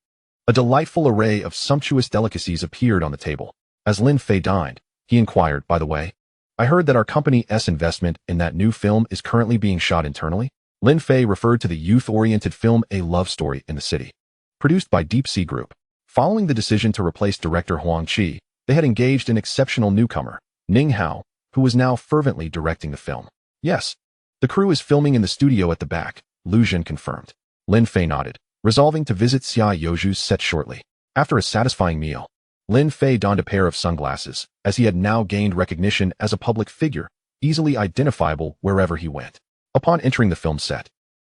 S1: a delightful array of sumptuous delicacies appeared on the table. As Lin Fei dined, he inquired, by the way, I heard that our company's investment in that new film is currently being shot internally. Lin Fei referred to the youth-oriented film A Love Story in the City, produced by Deep Sea Group. Following the decision to replace director Huang Qi, they had engaged an exceptional newcomer, Ning Hao, who was now fervently directing the film. Yes, the crew is filming in the studio at the back, Lu Zhan confirmed. Lin Fei nodded, resolving to visit Xia Youju's set shortly. After a satisfying meal, Lin Fei donned a pair of sunglasses, as he had now gained recognition as a public figure, easily identifiable wherever he went. Upon entering the film set,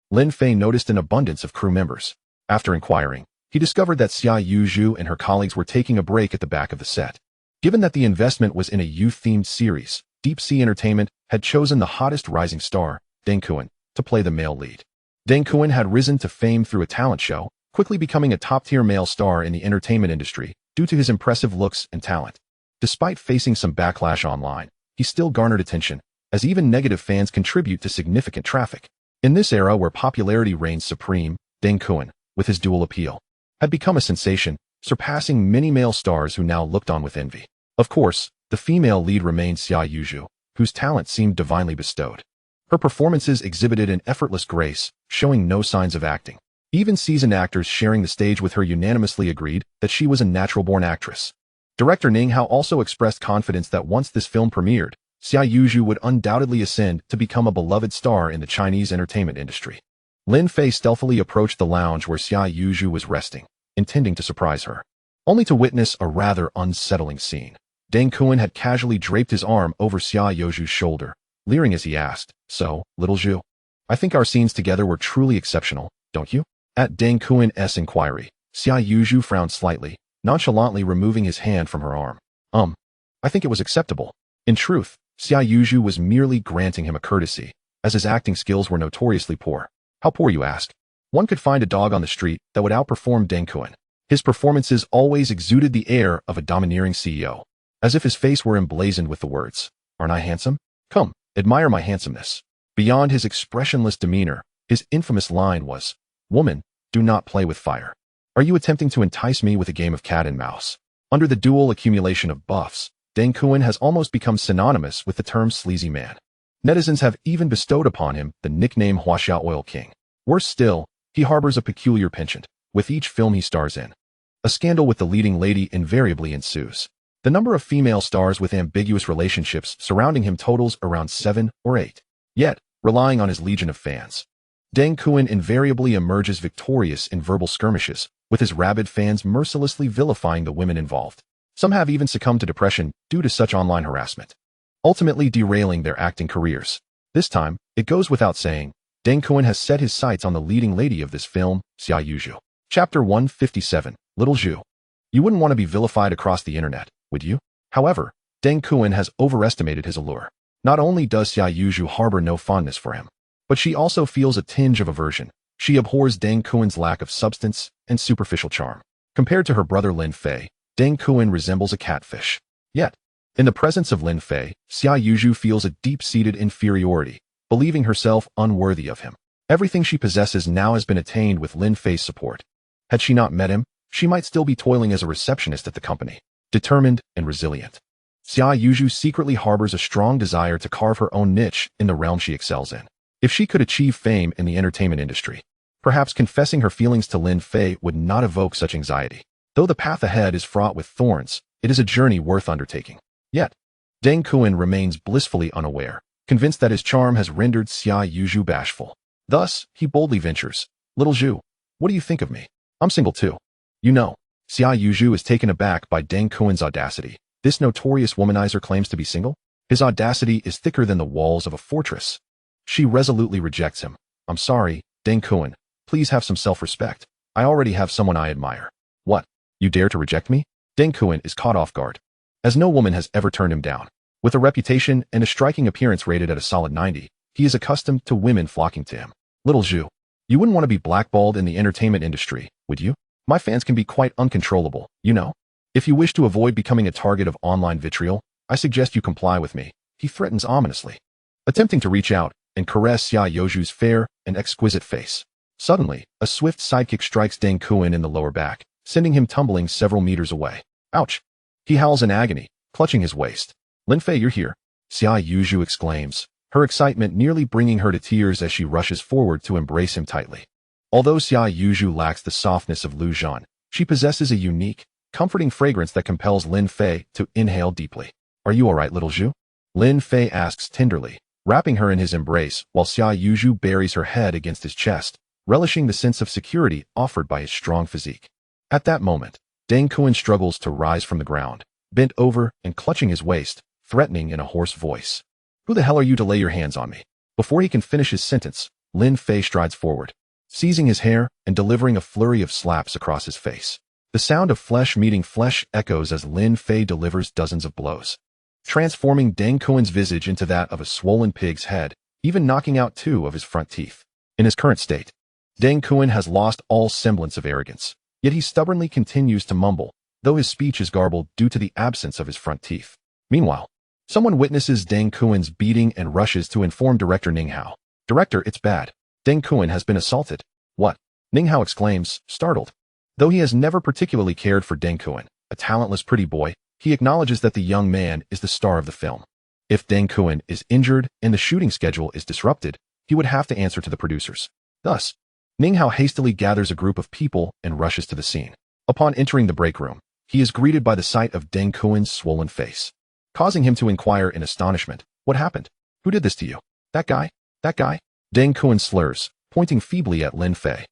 S1: Lin Fei noticed an abundance of crew members. After inquiring, he discovered that Xia Youju and her colleagues were taking a break at the back of the set. Given that the investment was in a youth-themed series, Deep Sea Entertainment had chosen the hottest rising star, Deng Kuan, to play the male lead. Deng Kuan had risen to fame through a talent show, quickly becoming a top-tier male star in the entertainment industry due to his impressive looks and talent. Despite facing some backlash online, he still garnered attention, as even negative fans contribute to significant traffic. In this era where popularity reigns supreme, Deng Kuan, with his dual appeal, had become a sensation, surpassing many male stars who now looked on with envy. Of course, the female lead remained Xia Youju, whose talent seemed divinely bestowed. Her performances exhibited an effortless grace, showing no signs of acting. Even seasoned actors sharing the stage with her unanimously agreed that she was a natural-born actress. Director Ning Hao also expressed confidence that once this film premiered, Xia Youju would undoubtedly ascend to become a beloved star in the Chinese entertainment industry. Lin Fei stealthily approached the lounge where Xia Youju was resting, intending to surprise her, only to witness a rather unsettling scene. Deng Kuan had casually draped his arm over Xia Youju's shoulder, leering as he asked, So, little Zhu, I think our scenes together were truly exceptional, don't you? At Deng Kuan's inquiry, Xia Youju frowned slightly, nonchalantly removing his hand from her arm. I think it was acceptable. In truth, Xia Youju was merely granting him a courtesy, as his acting skills were notoriously poor. How poor, you ask? One could find a dog on the street that would outperform Deng Kun. His performances always exuded the air of a domineering CEO, as if his face were emblazoned with the words, "Aren't I handsome? Come, admire my handsomeness." Beyond his expressionless demeanor, his infamous line was, "Woman, do not play with fire. Are you attempting to entice me with a game of cat and mouse?" Under the dual accumulation of buffs, Deng Kun has almost become synonymous with the term sleazy man. Netizens have even bestowed upon him the nickname Huaxia Oil King. Worse still, he harbors a peculiar penchant with each film he stars in. A scandal with the leading lady invariably ensues. The number of female stars with ambiguous relationships surrounding him totals around 7 or 8. Yet, relying on his legion of fans, Deng Kun invariably emerges victorious in verbal skirmishes, with his rabid fans mercilessly vilifying the women involved. Some have even succumbed to depression due to such online harassment, ultimately derailing their acting careers. This time, it goes without saying, Deng Kun has set his sights on the leading lady of this film, Xia Yuzhu. Chapter 157, Little Zhu. You wouldn't want to be vilified across the internet, would you? However, Deng Kun has overestimated his allure. Not only does Xia Yuzhu harbor no fondness for him, but she also feels a tinge of aversion. She abhors Deng Kun's lack of substance and superficial charm. Compared to her brother Lin Fei, Deng Kun resembles a catfish. Yet, in the presence of Lin Fei, Xia Yuzhu feels a deep-seated inferiority, believing herself unworthy of him. Everything she possesses now has been attained with Lin Fei's support. Had she not met him, she might still be toiling as a receptionist at the company, determined and resilient. Xia Yuzhu secretly harbors a strong desire to carve her own niche in the realm she excels in. If she could achieve fame in the entertainment industry, perhaps confessing her feelings to Lin Fei would not evoke such anxiety. Though the path ahead is fraught with thorns, it is a journey worth undertaking. Yet, Deng Kun remains blissfully unaware, convinced that his charm has rendered Xia Yuzhu bashful. Thus, he boldly ventures, "Little Zhu, what do you think of me? I'm single too." You know, Xia Yuzhu is taken aback by Deng Kun's audacity. This notorious womanizer claims to be single? His audacity is thicker than the walls of a fortress. She resolutely rejects him. "I'm sorry, Deng Kun. Please have some self-respect. I already have someone I admire." "What? You dare to reject me?" Deng Kun is caught off guard, as no woman has ever turned him down. With a reputation and a striking appearance rated at a solid 90, he is accustomed to women flocking to him. "Little Zhu, you wouldn't want to be blackballed in the entertainment industry, would you? My fans can be quite uncontrollable, you know. If you wish to avoid becoming a target of online vitriol, I suggest you comply with me," he threatens ominously, attempting to reach out and caress Xia Yuzhu's fair and exquisite face. Suddenly, a swift sidekick strikes Deng Kun in the lower back, sending him tumbling several meters away. Ouch! He howls in agony, clutching his waist. "Lin Fei, you're here!" Xia Yuzhu exclaims, her excitement nearly bringing her to tears as she rushes forward to embrace him tightly. Although Xia Yuzhu lacks the softness of Lu Zhan, she possesses a unique, comforting fragrance that compels Lin Fei to inhale deeply. "Are you all right, Little Zhu?" Lin Fei asks tenderly, wrapping her in his embrace while Xia Yuzhu buries her head against his chest, relishing the sense of security offered by his strong physique. At that moment, Deng Kun struggles to rise from the ground, bent over and clutching his waist, threatening in a hoarse voice. "Who the hell are you to lay your hands on me?" Before he can finish his sentence, Lin Fei strides forward, seizing his hair and delivering a flurry of slaps across his face. The sound of flesh meeting flesh echoes as Lin Fei delivers dozens of blows, transforming Deng Kun's visage into that of a swollen pig's head, even knocking out 2 of his front teeth. In his current state, Deng Kun has lost all semblance of arrogance, yet he stubbornly continues to mumble, though his speech is garbled due to the absence of his front teeth. Meanwhile, someone witnesses Deng Kun's beating and rushes to inform director Ning Hao. "Director, it's bad. Deng Kun has been assaulted." "What?" Ning Hao exclaims, startled. Though he has never particularly cared for Deng Kun, a talentless pretty boy, he acknowledges that the young man is the star of the film. If Deng Kun is injured and the shooting schedule is disrupted, he would have to answer to the producers. Thus, Ning Hao hastily gathers a group of people and rushes to the scene. Upon entering the break room, he is greeted by the sight of Deng Kun's swollen face, causing him to inquire in astonishment, "What happened? Who did this to you?" That guy? That guy?" Deng Kun slurs, pointing feebly at Lin Fei.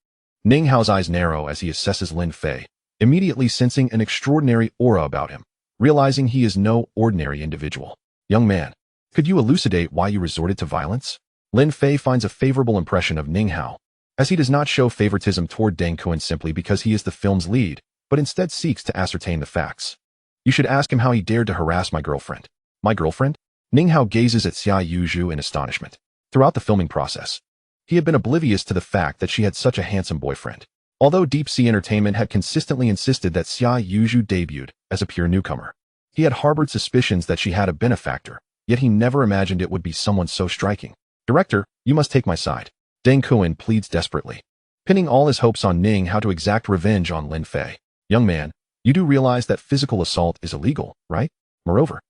S1: Ning Hao's eyes narrow as he assesses Lin Fei, immediately sensing an extraordinary aura about him, realizing he is no ordinary individual. "Young man, could you elucidate why you resorted to violence?" Lin Fei finds a favorable impression of Ning Hao, as he does not show favoritism toward Deng Kun simply because he is the film's lead, but instead seeks to ascertain the facts. "You should ask him how he dared to harass my girlfriend." "My girlfriend?" Ning Hao gazes at Xia Yuzhu in astonishment. Throughout the filming process, he had been oblivious to the fact that she had such a handsome boyfriend. Although Deep Sea Entertainment had consistently insisted that Xia Yuzhu debuted as a pure newcomer, he had harbored suspicions that she had a benefactor, yet he never imagined it would be someone so striking. Director, you must take my side. Deng Kuan pleads desperately, pinning all his hopes on Ning Hao to exact revenge on Lin Fei. Young man, you do realize that physical assault is illegal, right? Moreover,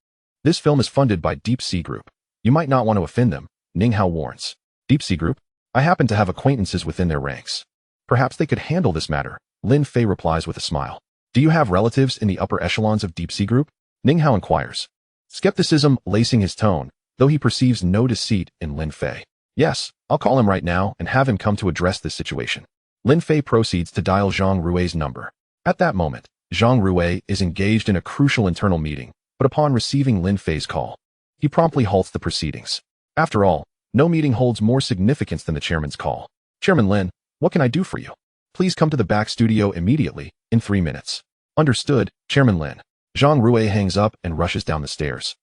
S1: this film is funded by Deep Sea Group. You might not want to offend them, Ning Hao warns. Deep Sea Group? I happen to have acquaintances within their ranks. Perhaps they could handle this matter, Lin Fei replies with a smile. Do you have relatives in the upper echelons of Deep Sea Group? Ning Hao inquires, skepticism lacing his tone, though he perceives no deceit in Lin Fei. Yes, I'll call him right now and have him come to address this situation. Lin Fei proceeds to dial Zhang Rui's number. At that moment, Zhang Rui is engaged in a crucial internal meeting, but upon receiving Lin Fei's call, he promptly halts the proceedings. After all, no meeting holds more significance than the chairman's call. Chairman Lin, what can I do for you? Please come to the back studio immediately, in 3 minutes. Understood, Chairman Lin. Zhang Rui hangs up and rushes down the stairs,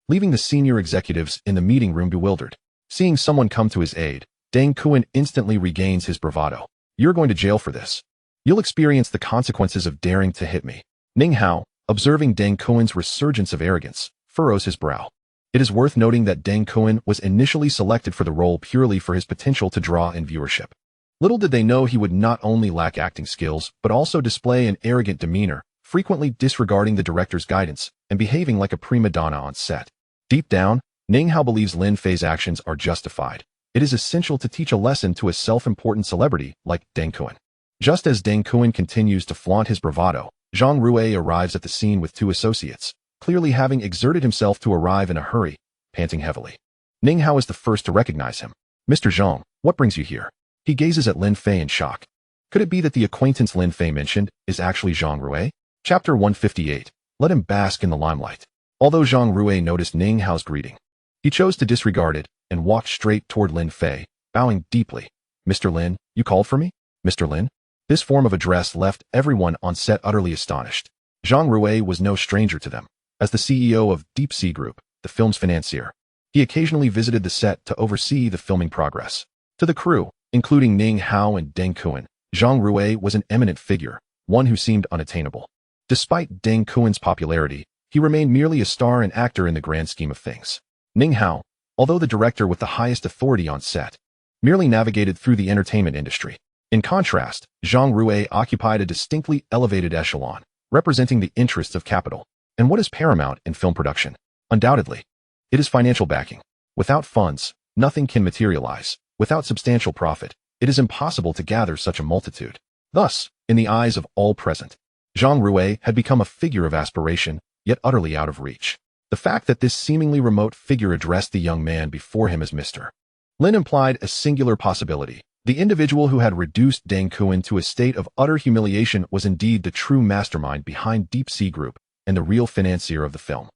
S1: leaving the senior executives in the meeting room bewildered. Seeing someone come to his aid, Deng Kuan instantly regains his bravado. You're going to jail for this. You'll experience the consequences of daring to hit me. Ning Hao, observing Deng Kuan's resurgence of arrogance, furrows his brow. It is worth noting that Deng Kuan was initially selected for the role purely for his potential to draw in viewership. Little did they know he would not only lack acting skills, but also display an arrogant demeanor, frequently disregarding the director's guidance and behaving like a prima donna on set. Deep down, Ning Hao believes Lin Fei's actions are justified. It is essential to teach a lesson to a self-important celebrity like Deng Kuan. Just as Deng Kuan continues to flaunt his bravado, Zhang Rui arrives at the scene with 2 associates, clearly having exerted himself to arrive in a hurry, panting heavily. Ning Hao is the first to recognize him. Mr. Zhang, what brings you here? He gazes at Lin Fei in shock. Could it be that the acquaintance Lin Fei mentioned is actually Zhang Rui? Chapter 158. Let him bask in the limelight. Although Zhang Rui noticed Ning Hao's greeting, he chose to disregard it and walked straight toward Lin Fei, bowing deeply. Mr. Lin, you called for me? Mr. Lin? This form of address left everyone on set utterly astonished. Zhang Rui was no stranger to them. As the CEO of Deep Sea Group, the film's financier, he occasionally visited the set to oversee the filming progress. To the crew, including Ning Hao and Deng Kuan, Zhang Rui was an eminent figure, one who seemed unattainable. Despite Deng Kuan's popularity, he remained merely a star and actor in the grand scheme of things. Ning Hao, although the director with the highest authority on set, merely navigated through the entertainment industry. In contrast, Zhang Rui occupied a distinctly elevated echelon, representing the interests of capital. And what is paramount in film production? Undoubtedly, it is financial backing. Without funds, nothing can materialize. Without substantial profit, it is impossible to gather such a multitude. Thus, in the eyes of all present, Zhang Rui had become a figure of aspiration, yet utterly out of reach. The fact that this seemingly remote figure addressed the young man before him as Mr. Lin implied a singular possibility. The individual who had reduced Deng Kuan to a state of utter humiliation was indeed the true mastermind behind Deep Sea Group and the real financier of the film.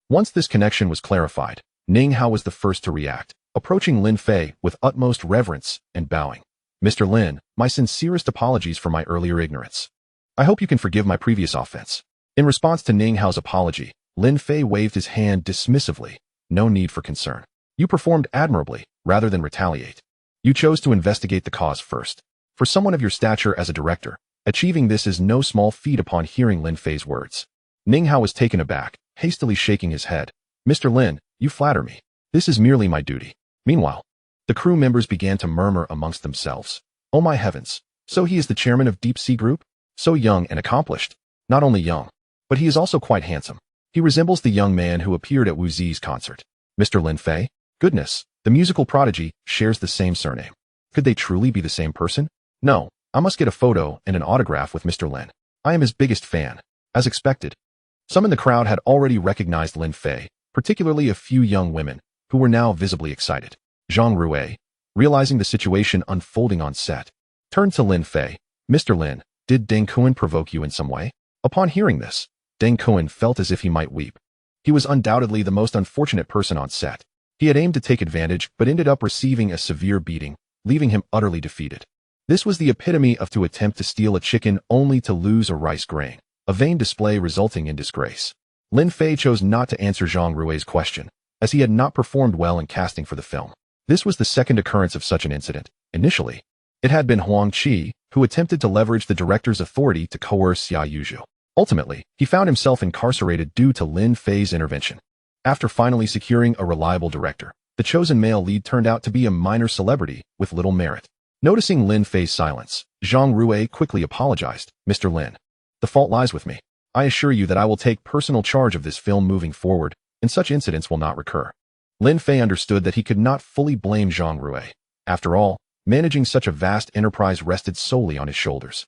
S1: Once this connection was clarified, Ning Hao was the first to react, approaching Lin Fei with utmost reverence and bowing. Mr. Lin, my sincerest apologies for my earlier ignorance. I hope you can forgive my previous offense. In response to Ning Hao's apology, Lin Fei waved his hand dismissively. No need for concern. You performed admirably, rather than retaliate. You chose to investigate the cause first. For someone of your stature as a director, achieving this is no small feat. Upon hearing Lin Fei's words, Ning Hao was taken aback, hastily shaking his head. Mr. Lin, you flatter me. This is merely my duty. Meanwhile, the crew members began to murmur amongst themselves. Oh my heavens, so he is the chairman of Deep Sea Group? So young and accomplished. Not only young, but he is also quite handsome. He resembles the young man who appeared at Wu Zi's concert. Mr. Lin Fei? Goodness, the musical prodigy shares the same surname. Could they truly be the same person? No, I must get a photo and an autograph with Mr. Lin. I am his biggest fan. As expected, some in the crowd had already recognized Lin Fei, particularly a few young women, who were now visibly excited. Zhang Rui, realizing the situation unfolding on set, turned to Lin Fei. Mr. Lin, did Deng Kuan provoke you in some way? Upon hearing this, Deng Kuan felt as if he might weep. He was undoubtedly the most unfortunate person on set. He had aimed to take advantage, but ended up receiving a severe beating, leaving him utterly defeated. This was the epitome of to attempt to steal a chicken only to lose a rice grain, a vain display resulting in disgrace. Lin Fei chose not to answer Zhang Rui's question, as he had not performed well in casting for the film. This was the second occurrence of such an incident. Initially, it had been Huang Qi who attempted to leverage the director's authority to coerce Xia Yuzhu. Ultimately, he found himself incarcerated due to Lin Fei's intervention. After finally securing a reliable director, the chosen male lead turned out to be a minor celebrity with little merit. Noticing Lin Fei's silence, Zhang Rui quickly apologized. "Mr. Lin, the fault lies with me. I assure you that I will take personal charge of this film moving forward, and such incidents will not recur." Lin Fei understood that he could not fully blame Zhang Rui. After all, managing such a vast enterprise rested solely on his shoulders.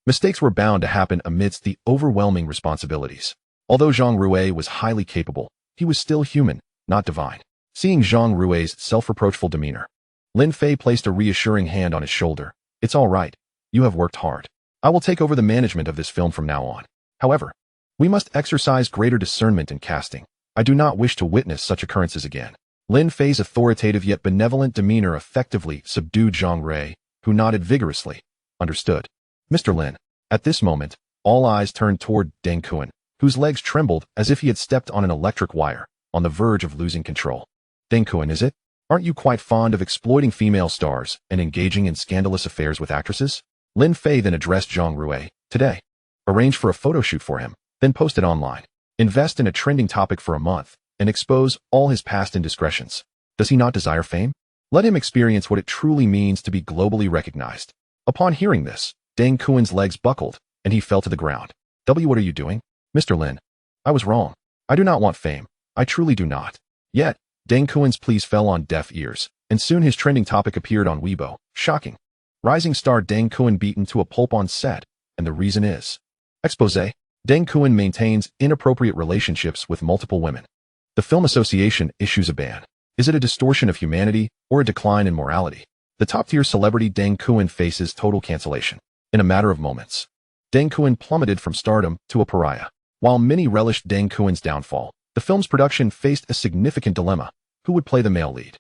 S1: Mistakes were bound to happen amidst the overwhelming responsibilities. Although Zhang Rui was highly capable, he was still human, not divine. Seeing Zhang Rui's self-reproachful demeanor, Lin Fei placed a reassuring hand on his shoulder. "It's all right. You have worked hard. I will take over the management of this film from now on. However, we must exercise greater discernment in casting. I do not wish to witness such occurrences again." Lin Fei's authoritative yet benevolent demeanor effectively subdued Zhang Rui, who nodded vigorously. "Understood. Mr. Lin." At this moment, all eyes turned toward Deng Kuan, whose legs trembled as if he had stepped on an electric wire, on the verge of losing control. "Deng Kuan, is it? Aren't you quite fond of exploiting female stars and engaging in scandalous affairs with actresses?" Lin Fei then addressed Zhang Rui. "Today, arrange for a photo shoot for him, then post it online. Invest in a trending topic for a month, and expose all his past indiscretions. Does he not desire fame? Let him experience what it truly means to be globally recognized." Upon hearing this, Deng Kuan's legs buckled, and he fell to the ground. What are you doing?" "Mr. Lin, I was wrong. I do not want fame. I truly do not." Yet, Deng Kuan's pleas fell on deaf ears, and soon his trending topic appeared on Weibo. Shocking. Rising star Deng Kuan beaten to a pulp on set, and the reason is... Exposé. Deng Kuan maintains inappropriate relationships with multiple women. The Film Association issues a ban. Is it a distortion of humanity or a decline in morality? The top-tier celebrity Deng Kuan faces total cancellation. In a matter of moments, Deng Kuan plummeted from stardom to a pariah. While many relished Deng Kuan's downfall, the film's production faced a significant dilemma. Who would play the male lead?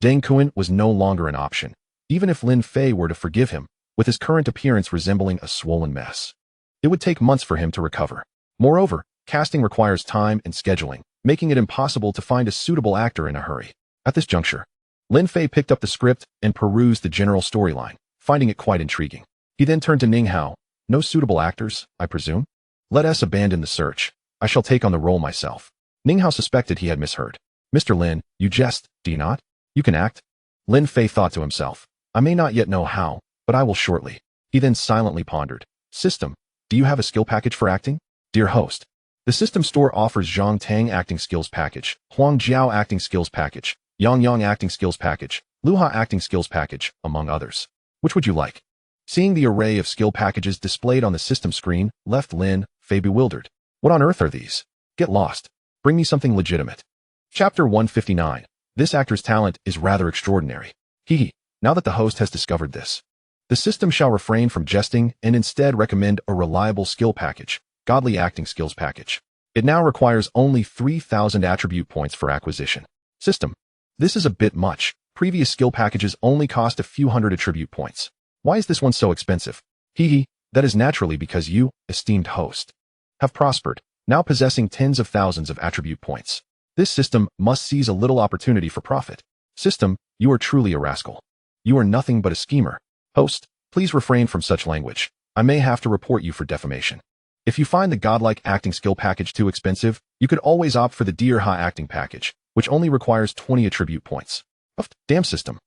S1: Deng Kuan was no longer an option, even if Lin Fei were to forgive him, with his current appearance resembling a swollen mess. It would take months for him to recover. Moreover, casting requires time and scheduling, making it impossible to find a suitable actor in a hurry. At this juncture, Lin Fei picked up the script and perused the general storyline, finding it quite intriguing. He then turned to Ning Hao. "No suitable actors, I presume? Let us abandon the search. I shall take on the role myself." Ning Hao suspected he had misheard. "Mr. Lin, you jest, do you not? You can act?" Lin Fei thought to himself. "I may not yet know how, but I will shortly." He then silently pondered. "System, do you have a skill package for acting?" "Dear host, the system store offers Zhang Tang acting skills package, Huang Jiao acting skills package, Yang Yang acting skills package, Luha acting skills package, among others. Which would you like?" Seeing the array of skill packages displayed on the system screen left Lin Fei bewildered. "What on earth are these? Get lost. Bring me something legitimate." Chapter 159. This actor's talent is rather extraordinary. Hee. Now that the host has discovered this, the system shall refrain from jesting and instead recommend a reliable skill package, Godly Acting Skills Package. It now requires only 3,000 attribute points for acquisition. System. This is a bit much. Previous skill packages only cost a few hundred attribute points. Why is this one so expensive? That is naturally because you, esteemed host, have prospered, now possessing tens of thousands of attribute points. This system must seize a little opportunity for profit. System, you are truly a rascal. You are nothing but a schemer. Host, please refrain from such language. I may have to report you for defamation. If you find the godlike acting skill package too expensive, you could always opt for the Dear Ha acting package, which only requires 20 attribute points. Damn system.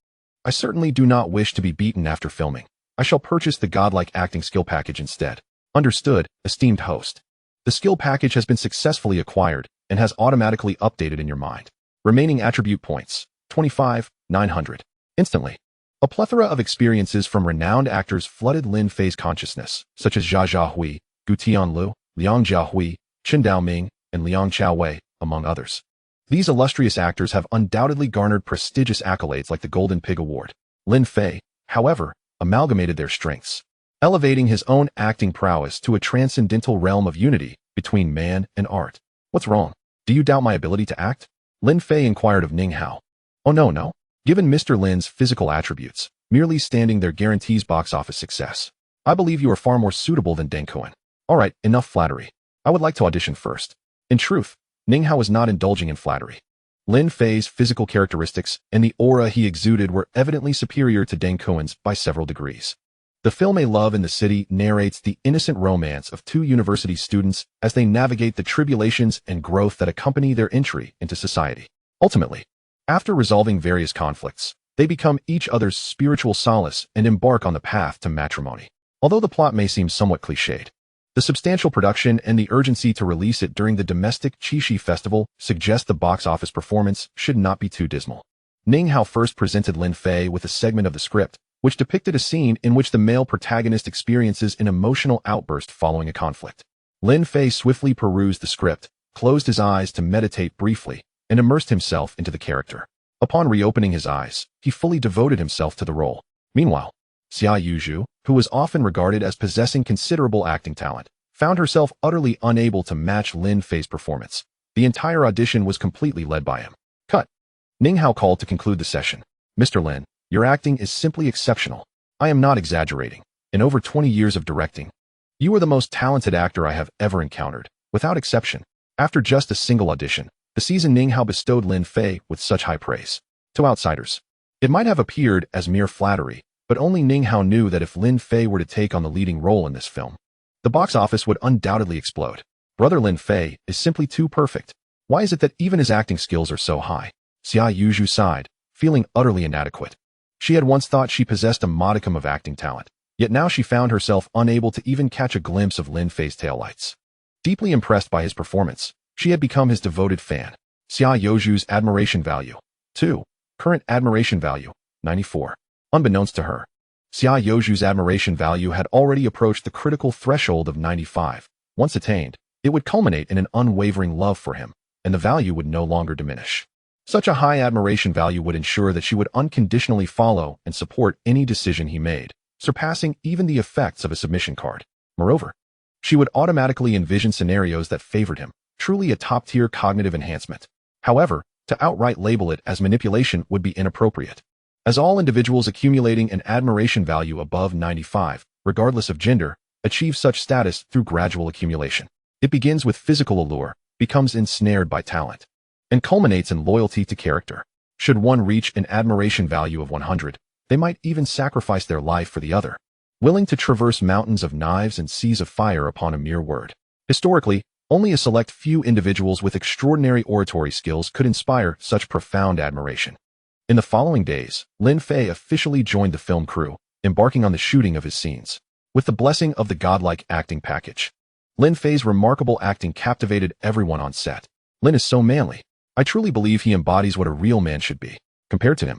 S1: I certainly do not wish to be beaten after filming. I shall purchase the godlike acting skill package instead. Understood, esteemed host. The skill package has been successfully acquired and has automatically updated in your mind. Remaining attribute points, 25,900. Instantly, a plethora of experiences from renowned actors flooded Lin Fei's consciousness, such as Jia Jiahui, Gu Tianlu, Liang Jiahui, Chen Daoming, and Liang Chaowei, among others. These illustrious actors have undoubtedly garnered prestigious accolades like the Golden Pig Award. Lin Fei, however, amalgamated their strengths, elevating his own acting prowess to a transcendental realm of unity between man and art. What's wrong? Do you doubt my ability to act? Lin Fei inquired of Ning Hao. Oh no. Given Mr. Lin's physical attributes, merely standing there guarantees box office success. I believe you are far more suitable than Deng Kuan. All right, enough flattery. I would like to audition first. In truth, Ning Hao was not indulging in flattery. Lin Fei's physical characteristics and the aura he exuded were evidently superior to Deng Kuan's by several degrees. The film A Love in the City narrates the innocent romance of two university students as they navigate the tribulations and growth that accompany their entry into society. Ultimately, after resolving various conflicts, they become each other's spiritual solace and embark on the path to matrimony. Although the plot may seem somewhat cliched, the substantial production and the urgency to release it during the domestic Qixi festival suggest the box office performance should not be too dismal. Ning Hao first presented Lin Fei with a segment of the script, which depicted a scene in which the male protagonist experiences an emotional outburst following a conflict. Lin Fei swiftly perused the script, closed his eyes to meditate briefly, and immersed himself into the character. Upon reopening his eyes, he fully devoted himself to the role. Meanwhile, Xia Yuzhu, who was often regarded as possessing considerable acting talent, found herself utterly unable to match Lin Fei's performance. The entire audition was completely led by him. Cut. Ning Hao called to conclude the session. Mr. Lin, your acting is simply exceptional. I am not exaggerating. In over 20 years of directing, you are the most talented actor I have ever encountered, without exception. After just a single audition, the seasoned Ning Hao bestowed Lin Fei with such high praise. To outsiders, it might have appeared as mere flattery, but only Ning Hao knew that if Lin Fei were to take on the leading role in this film, the box office would undoubtedly explode. Brother Lin Fei is simply too perfect. Why is it that even his acting skills are so high? Xia Yuzhu sighed, feeling utterly inadequate. She had once thought she possessed a modicum of acting talent, yet now she found herself unable to even catch a glimpse of Lin Fei's taillights. Deeply impressed by his performance, she had become his devoted fan. Xia Yuzhu's admiration value. 2. Current admiration value. 94. Unbeknownst to her, Xia Yuzhu's admiration value had already approached the critical threshold of 95. Once attained, it would culminate in an unwavering love for him, and the value would no longer diminish. Such a high admiration value would ensure that she would unconditionally follow and support any decision he made, surpassing even the effects of a submission card. Moreover, she would automatically envision scenarios that favored him, truly a top-tier cognitive enhancement. However, to outright label it as manipulation would be inappropriate, as all individuals accumulating an admiration value above 95, regardless of gender, achieve such status through gradual accumulation. It begins with physical allure, becomes ensnared by talent, and culminates in loyalty to character. Should one reach an admiration value of 100, they might even sacrifice their life for the other, willing to traverse mountains of knives and seas of fire upon a mere word. Historically, only a select few individuals with extraordinary oratory skills could inspire such profound admiration. In the following days, Lin Fei officially joined the film crew, embarking on the shooting of his scenes. With the blessing of the godlike acting package, Lin Fei's remarkable acting captivated everyone on set. Lin is so manly. I truly believe he embodies what a real man should be. Compared to him,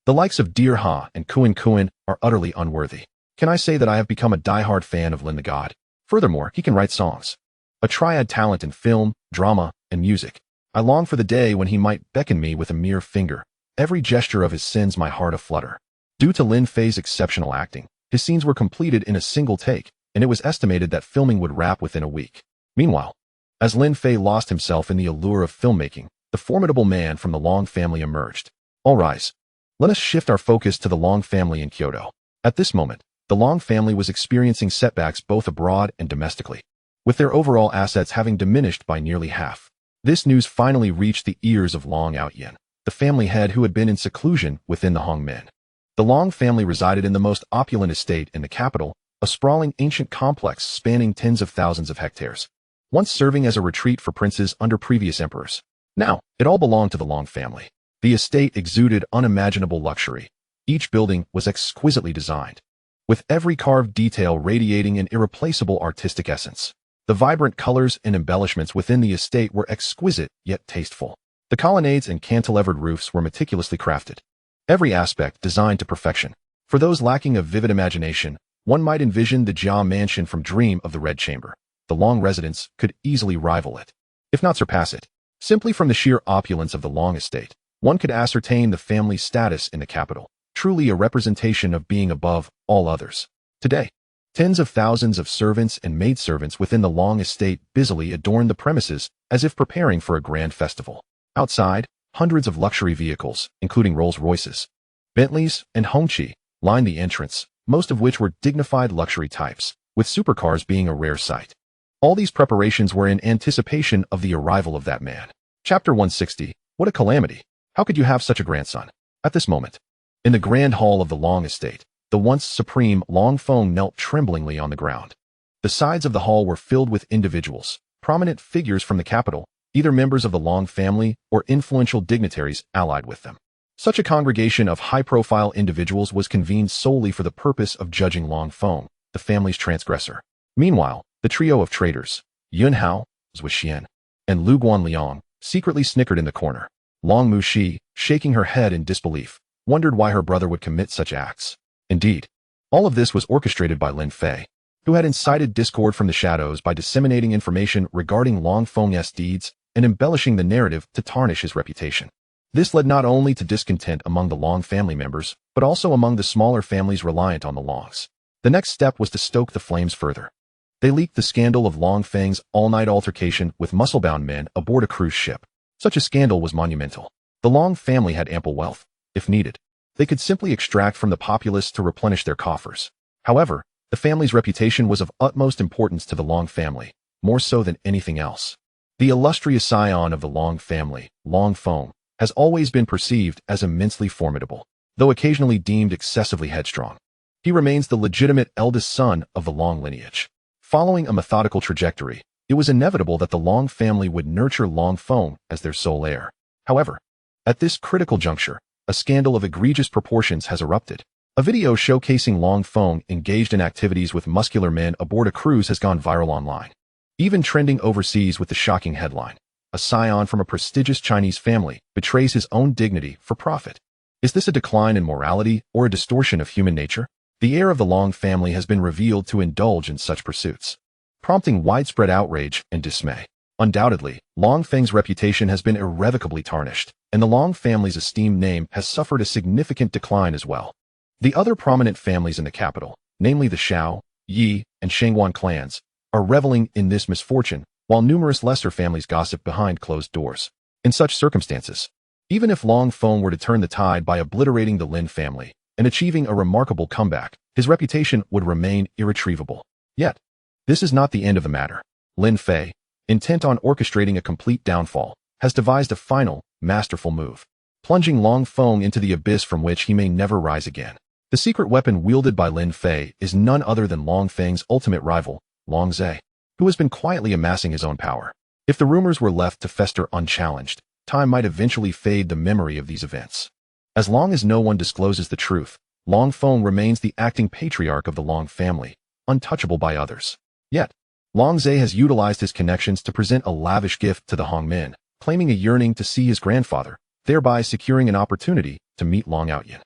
S1: the likes of Dear Ha and Kuan are utterly unworthy. Can I say that I have become a die-hard fan of Lin the God? Furthermore, he can write songs. A triad talent in film, drama, and music. I long for the day when he might beckon me with a mere finger. Every gesture of his sends my heart aflutter. Due to Lin Fei's exceptional acting, his scenes were completed in a single take, and it was estimated that filming would wrap within a week. Meanwhile, as Lin Fei lost himself in the allure of filmmaking, the formidable man from the Long family emerged. All rise. Let us shift our focus to the Long family in Kyoto. At this moment, the Long family was experiencing setbacks both abroad and domestically, with their overall assets having diminished by nearly half. This news finally reached the ears of Long Outyen, the family head who had been in seclusion within the Hongmen. The Long family resided in the most opulent estate in the capital, a sprawling ancient complex spanning tens of thousands of hectares, once serving as a retreat for princes under previous emperors. Now, it all belonged to the Long family. The estate exuded unimaginable luxury. Each building was exquisitely designed, with every carved detail radiating an irreplaceable artistic essence. The vibrant colors and embellishments within the estate were exquisite yet tasteful. The colonnades and cantilevered roofs were meticulously crafted, every aspect designed to perfection. For those lacking a vivid imagination, one might envision the Jia mansion from Dream of the Red Chamber. The Long residence could easily rival it, if not surpass it. Simply from the sheer opulence of the Long estate, one could ascertain the family's status in the capital, truly a representation of being above all others. Today, tens of thousands of servants and maidservants within the Long estate busily adorn the premises as if preparing for a grand festival. Outside, hundreds of luxury vehicles, including Rolls-Royces, Bentleys, and Hongqi, lined the entrance, most of which were dignified luxury types, with supercars being a rare sight. All these preparations were in anticipation of the arrival of that man. Chapter 160, What a calamity! How could you have such a grandson? At this moment, in the grand hall of the Long estate, the once supreme Long Feng knelt tremblingly on the ground. The sides of the hall were filled with individuals, prominent figures from the capital, either members of the Long family or influential dignitaries allied with them. Such a congregation of high-profile individuals was convened solely for the purpose of judging Long Feng, the family's transgressor. Meanwhile, the trio of traitors, Yun Hao, Zhui Xian, and Lu Guanliang, secretly snickered in the corner. Long Muxi, shaking her head in disbelief, wondered why her brother would commit such acts. Indeed, all of this was orchestrated by Lin Fei, who had incited discord from the shadows by disseminating information regarding Long Feng's deeds and embellishing the narrative to tarnish his reputation. This led not only to discontent among the Long family members, but also among the smaller families reliant on the Longs. The next step was to stoke the flames further. They leaked the scandal of Long Feng's all-night altercation with muscle-bound men aboard a cruise ship. Such a scandal was monumental. The Long family had ample wealth. If needed, they could simply extract from the populace to replenish their coffers. However, the family's reputation was of utmost importance to the Long family, more so than anything else. The illustrious scion of the Long family, Long Feng, has always been perceived as immensely formidable, though occasionally deemed excessively headstrong. He remains the legitimate eldest son of the Long lineage. Following a methodical trajectory, it was inevitable that the Long family would nurture Long Feng as their sole heir. However, at this critical juncture, a scandal of egregious proportions has erupted. A video showcasing Long Feng engaged in activities with muscular men aboard a cruise has gone viral online, even trending overseas with the shocking headline, "A scion from a prestigious Chinese family betrays his own dignity for profit." Is this a decline in morality or a distortion of human nature? The heir of the Long family has been revealed to indulge in such pursuits, prompting widespread outrage and dismay. Undoubtedly, Long Feng's reputation has been irrevocably tarnished, and the Long family's esteemed name has suffered a significant decline as well. The other prominent families in the capital, namely the Shao, Yi, and Shangguan clans, are reveling in this misfortune, while numerous lesser families gossip behind closed doors. In such circumstances, even if Long Feng were to turn the tide by obliterating the Lin family and achieving a remarkable comeback, his reputation would remain irretrievable. Yet, this is not the end of the matter. Lin Fei, intent on orchestrating a complete downfall, has devised a final, masterful move, plunging Long Feng into the abyss from which he may never rise again. The secret weapon wielded by Lin Fei is none other than Long Feng's ultimate rival, Long Zhe, who has been quietly amassing his own power. If the rumors were left to fester unchallenged, time might eventually fade the memory of these events. As long as no one discloses the truth, Long Feng remains the acting patriarch of the Long family, untouchable by others. Yet, Long Zhe has utilized his connections to present a lavish gift to the Hongmen, claiming a yearning to see his grandfather, thereby securing an opportunity to meet Long Outyin.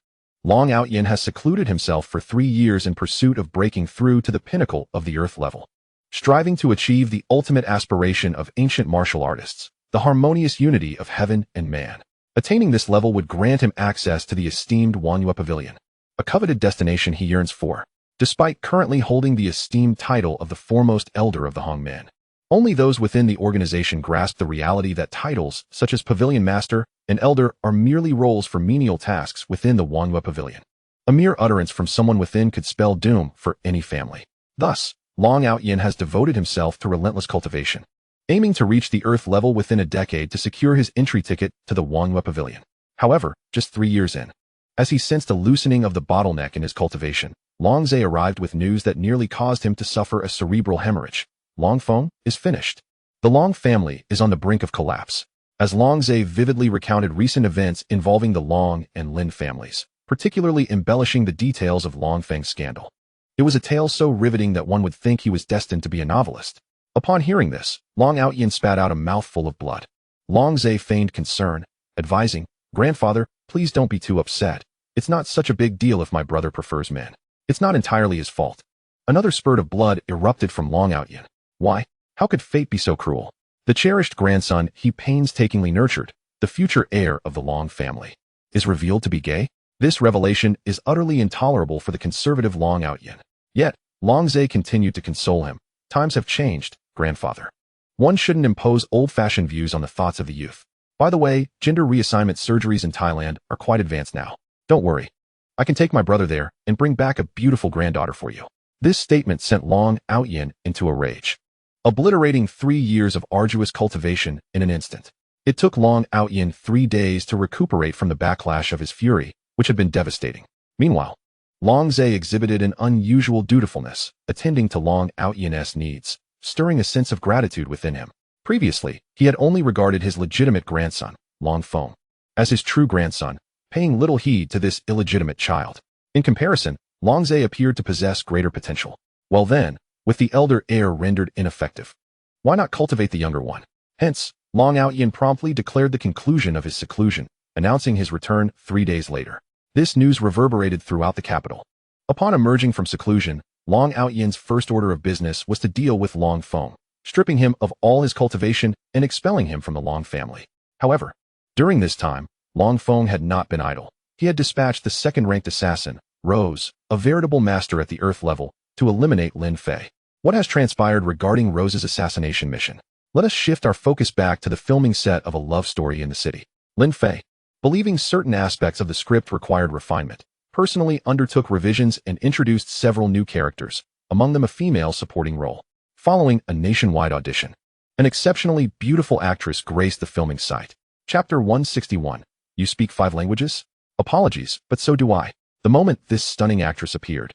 S1: Long Outyin has secluded himself for 3 years in pursuit of breaking through to the pinnacle of the earth level, striving to achieve the ultimate aspiration of ancient martial artists, the harmonious unity of heaven and man. Attaining this level would grant him access to the esteemed Wanyue Pavilion, a coveted destination he yearns for, despite currently holding the esteemed title of the foremost elder of the Hongmen. Only those within the organization grasp the reality that titles, such as Pavilion Master and Elder, are merely roles for menial tasks within the Wanyue Pavilion. A mere utterance from someone within could spell doom for any family. Thus, Long Outyin has devoted himself to relentless cultivation, aiming to reach the earth level within a decade to secure his entry ticket to the Wanyue Pavilion. However, just 3 years in, as he sensed a loosening of the bottleneck in his cultivation, Long Zhe arrived with news that nearly caused him to suffer a cerebral hemorrhage. Long Feng is finished. The Long family is on the brink of collapse, as Long Zhe vividly recounted recent events involving the Long and Lin families, particularly embellishing the details of Long Feng's scandal. It was a tale so riveting that one would think he was destined to be a novelist. Upon hearing this, Long Outyin spat out a mouthful of blood. Long Zhe feigned concern, advising, "Grandfather, please don't be too upset. It's not such a big deal if my brother prefers men. It's not entirely his fault." Another spurt of blood erupted from Long Outyin. Why? How could fate be so cruel? The cherished grandson he painstakingly nurtured, the future heir of the Long family, is revealed to be gay? This revelation is utterly intolerable for the conservative Long Outyin. Yet, Long Zhe continued to console him. "Times have changed, grandfather. One shouldn't impose old-fashioned views on the thoughts of the youth. By the way, gender reassignment surgeries in Thailand are quite advanced now. Don't worry. I can take my brother there and bring back a beautiful granddaughter for you." This statement sent Long Outyin into a rage, obliterating 3 years of arduous cultivation in an instant. It took Long Outyin 3 days to recuperate from the backlash of his fury, which had been devastating. Meanwhile, Long Zhe exhibited an unusual dutifulness, attending to Long Outyin's needs, stirring a sense of gratitude within him. Previously, he had only regarded his legitimate grandson, Long Feng, as his true grandson, paying little heed to this illegitimate child. In comparison, Long Zhe appeared to possess greater potential. Well then, with the elder heir rendered ineffective, why not cultivate the younger one? Hence, Long Outyin promptly declared the conclusion of his seclusion, announcing his return 3 days later. This news reverberated throughout the capital. Upon emerging from seclusion, Long Outyin's first order of business was to deal with Long Feng, stripping him of all his cultivation and expelling him from the Long family. However, during this time, Long Feng had not been idle. He had dispatched the second-ranked assassin, Rose, a veritable master at the Earth level, to eliminate Lin Fei. What has transpired regarding Rose's assassination mission? Let us shift our focus back to the filming set of a love story in the city. Lin Fei, believing certain aspects of the script required refinement, personally undertook revisions and introduced several new characters, among them a female supporting role. Following a nationwide audition, an exceptionally beautiful actress graced the filming site. Chapter 161. You speak 5 languages? Apologies, but so do I. The moment this stunning actress appeared,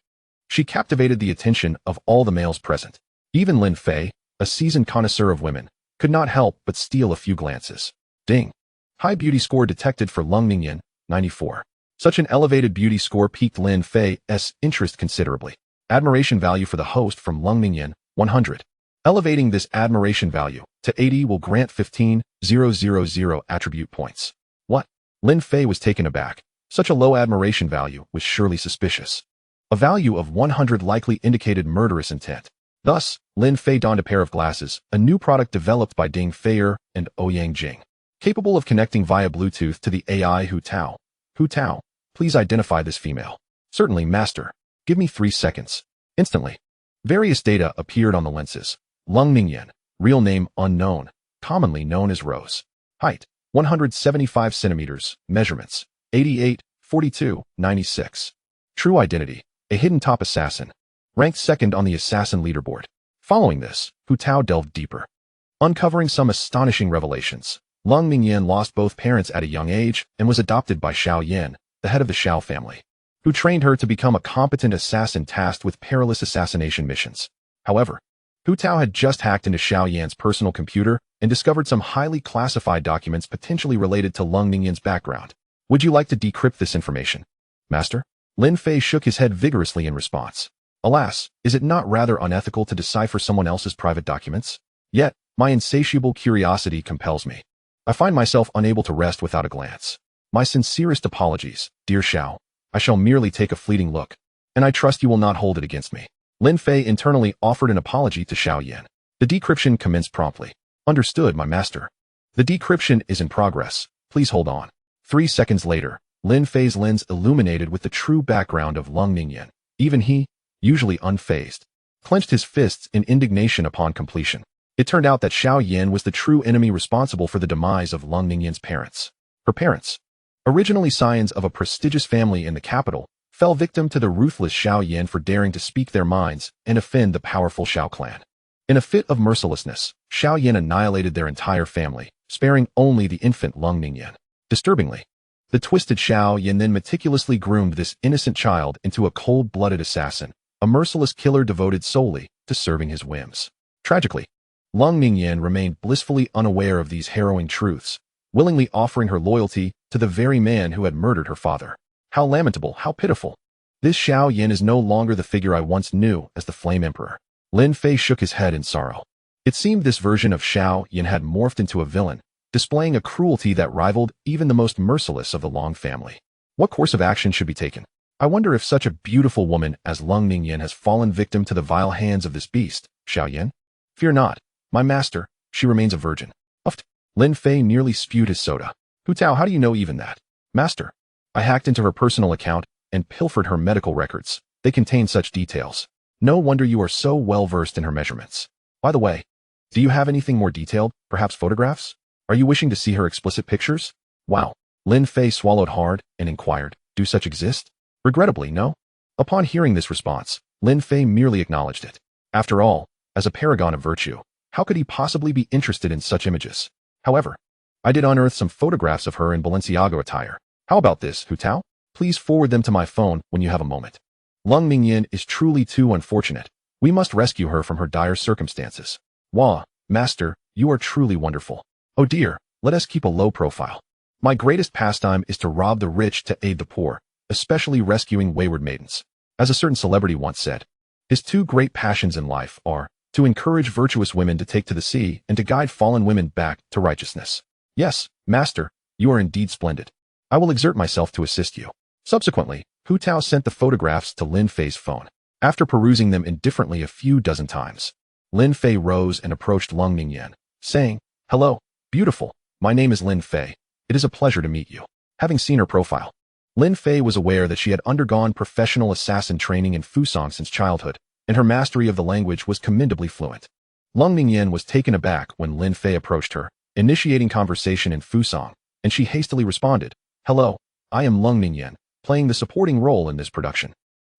S1: she captivated the attention of all the males present. Even Lin Fei, a seasoned connoisseur of women, could not help but steal a few glances. Ding. High beauty score detected for Lung Mingyan, 94. Such an elevated beauty score piqued Lin Fei's interest considerably. Admiration value for the host from Lung Mingyan, 100. Elevating this admiration value to 80 will grant 15,000 attribute points. What? Lin Fei was taken aback. Such a low admiration value was surely suspicious. A value of 100 likely indicated murderous intent. Thus, Lin Fei donned a pair of glasses, a new product developed by Ding Feier and Ouyang Jing, capable of connecting via Bluetooth to the AI Hu Tao. Hu Tao, please identify this female. Certainly, master. Give me 3 seconds. Instantly, various data appeared on the lenses. Lung Mingyan, real name unknown, commonly known as Rose. Height, 175 centimeters. Measurements, 88, 42, 96. True identity, a hidden top assassin. Ranked second on the assassin leaderboard. Following this, Hu Tao delved deeper, uncovering some astonishing revelations. Lung Mingyan lost both parents at a young age and was adopted by Xiao Yan, the head of the Xiao family, who trained her to become a competent assassin tasked with perilous assassination missions. However, Hu Tao had just hacked into Xiao Yan's personal computer and discovered some highly classified documents potentially related to Lung Mingyan's background. Would you like to decrypt this information, master? Lin Fei shook his head vigorously in response. Alas, is it not rather unethical to decipher someone else's private documents? Yet, my insatiable curiosity compels me. I find myself unable to rest without a glance. My sincerest apologies, dear Xiao. I shall merely take a fleeting look, and I trust you will not hold it against me. Lin Fei internally offered an apology to Xiao Yan. The decryption commenced promptly. Understood, my master. The decryption is in progress. Please hold on. 3 seconds later, Lin Fei's lens illuminated with the true background of Lung Mingyan. Even he, usually unfazed, clenched his fists in indignation upon completion. It turned out that Xiao Yan was the true enemy responsible for the demise of Lung Mingyan's parents. Her parents, originally scions of a prestigious family in the capital, fell victim to the ruthless Xiao Yan for daring to speak their minds and offend the powerful Xiao clan. In a fit of mercilessness, Xiao Yan annihilated their entire family, sparing only the infant Lung Mingyan. Disturbingly, the twisted Xiao Yan then meticulously groomed this innocent child into a cold-blooded assassin, a merciless killer devoted solely to serving his whims. Tragically, Lung Mingyan remained blissfully unaware of these harrowing truths, willingly offering her loyalty to the very man who had murdered her father. How lamentable, how pitiful. This Xiao Yan is no longer the figure I once knew as the Flame Emperor. Lin Fei shook his head in sorrow. It seemed this version of Xiao Yan had morphed into a villain, displaying a cruelty that rivaled even the most merciless of the Long family. What course of action should be taken? I wonder if such a beautiful woman as Lung Mingyan has fallen victim to the vile hands of this beast, Xiao Yan. Fear not, my master, she remains a virgin. Uft. Lin Fei nearly spewed his soda. Hu Tao, how do you know even that? Master, I hacked into her personal account and pilfered her medical records. They contain such details. No wonder you are so well versed in her measurements. By the way, do you have anything more detailed, perhaps photographs? Are you wishing to see her explicit pictures? Wow. Lin Fei swallowed hard and inquired, do such exist? Regrettably, no. Upon hearing this response, Lin Fei merely acknowledged it. After all, as a paragon of virtue, how could he possibly be interested in such images? However, I did unearth some photographs of her in Balenciaga attire. How about this, Hu Tao? Please forward them to my phone when you have a moment. Lung Mingyan is truly too unfortunate. We must rescue her from her dire circumstances. Wah, master, you are truly wonderful. Oh dear, let us keep a low profile. My greatest pastime is to rob the rich to aid the poor, especially rescuing wayward maidens. As a certain celebrity once said, his two great passions in life are to encourage virtuous women to take to the sea and to guide fallen women back to righteousness. Yes, master, you are indeed splendid. I will exert myself to assist you. Subsequently, Hu Tao sent the photographs to Lin Fei's phone. After perusing them indifferently a few dozen times, Lin Fei rose and approached Lung Mingyan, saying, "Hello, beautiful, my name is Lin Fei. It is a pleasure to meet you." Having seen her profile, Lin Fei was aware that she had undergone professional assassin training in Fusang since childhood, and her mastery of the language was commendably fluent. Lung Mingyan was taken aback when Lin Fei approached her, initiating conversation in Fusang, and she hastily responded, "Hello, I am Lung Mingyan, playing the supporting role in this production.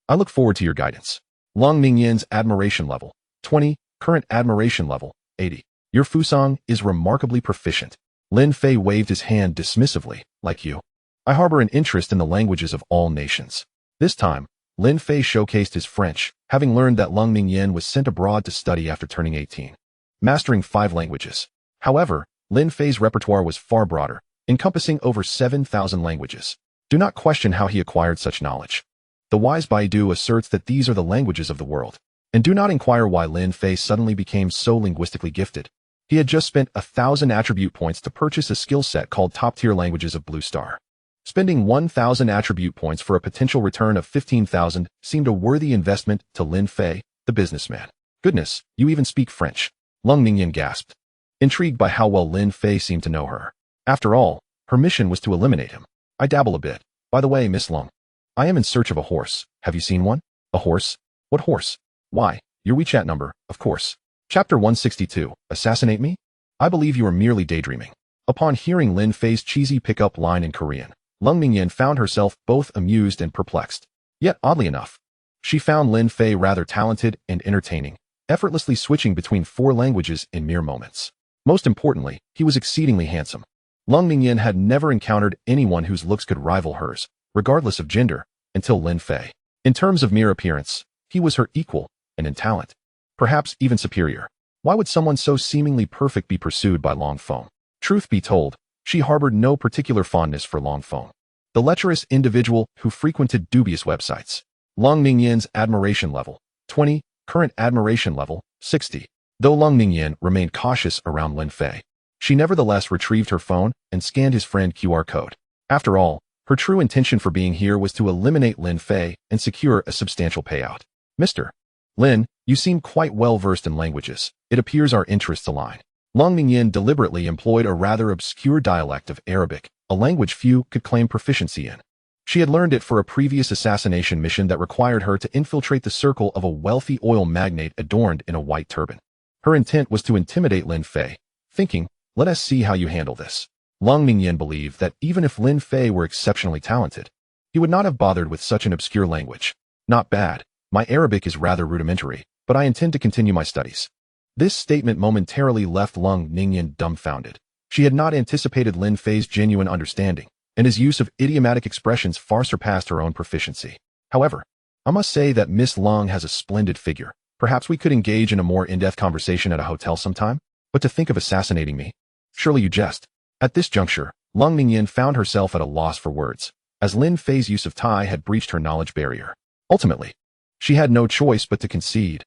S1: I look forward to your guidance." Lung Mingyan's admiration level, 20, current admiration level, 80. Your Fusang is remarkably proficient. Lin Fei waved his hand dismissively, like you. I harbor an interest in the languages of all nations. This time, Lin Fei showcased his French, having learned that Lung Mingyan was sent abroad to study after turning 18, mastering 5 languages. However, Lin Fei's repertoire was far broader, encompassing over 7,000 languages. Do not question how he acquired such knowledge. The wise Baidu asserts that these are the languages of the world. And do not inquire why Lin Fei suddenly became so linguistically gifted. He had just spent 1,000 attribute points to purchase a skill set called Top-Tier Languages of Blue Star. Spending 1,000 attribute points for a potential return of 15,000 seemed a worthy investment to Lin Fei, the businessman. Goodness, you even speak French. Lung Mingyan gasped, intrigued by how well Lin Fei seemed to know her. After all, her mission was to eliminate him. I dabble a bit. By the way, Miss Lung, I am in search of a horse. Have you seen one? A horse? What horse? Why, your WeChat number, of course. Chapter 162, Assassinate Me? I believe you are merely daydreaming. Upon hearing Lin Fei's cheesy pickup line in Korean, Lung Mingyan found herself both amused and perplexed. Yet, oddly enough, she found Lin Fei rather talented and entertaining, effortlessly switching between 4 languages in mere moments. Most importantly, he was exceedingly handsome. Lung Mingyan had never encountered anyone whose looks could rival hers, regardless of gender, until Lin Fei. In terms of mere appearance, he was her equal, and in talent, perhaps even superior. Why would someone so seemingly perfect be pursued by Long Feng? Truth be told, she harbored no particular fondness for Long Feng, the lecherous individual who frequented dubious websites. Lung Mingyan's admiration level, 20, current admiration level, 60. Though Lung Mingyan remained cautious around Lin Fei, she nevertheless retrieved her phone and scanned his friend QR code. After all, her true intention for being here was to eliminate Lin Fei and secure a substantial payout. Mr. Lin, you seem quite well versed in languages. It appears our interests align. Lung Mingyan deliberately employed a rather obscure dialect of Arabic, a language few could claim proficiency in. She had learned it for a previous assassination mission that required her to infiltrate the circle of a wealthy oil magnate adorned in a white turban. Her intent was to intimidate Lin Fei, thinking, let us see how you handle this. Lung Mingyan believed that even if Lin Fei were exceptionally talented, he would not have bothered with such an obscure language. Not bad. My Arabic is rather rudimentary, but I intend to continue my studies. This statement momentarily left Lung Mingyan dumbfounded. She had not anticipated Lin Fei's genuine understanding, and his use of idiomatic expressions far surpassed her own proficiency. However, I must say that Miss Lung has a splendid figure. Perhaps we could engage in a more in-depth conversation at a hotel sometime? But to think of assassinating me? Surely you jest. At this juncture, Lung Mingyan found herself at a loss for words, as Lin Fei's use of Thai had breached her knowledge barrier. Ultimately, she had no choice but to concede.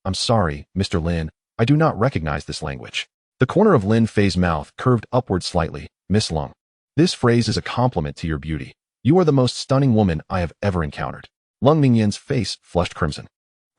S1: I'm sorry, Mr. Lin, I do not recognize this language. The corner of Lin Fei's mouth curved upward slightly. Miss Lung, this phrase is a compliment to your beauty. You are the most stunning woman I have ever encountered. Lung Mingyan's face flushed crimson.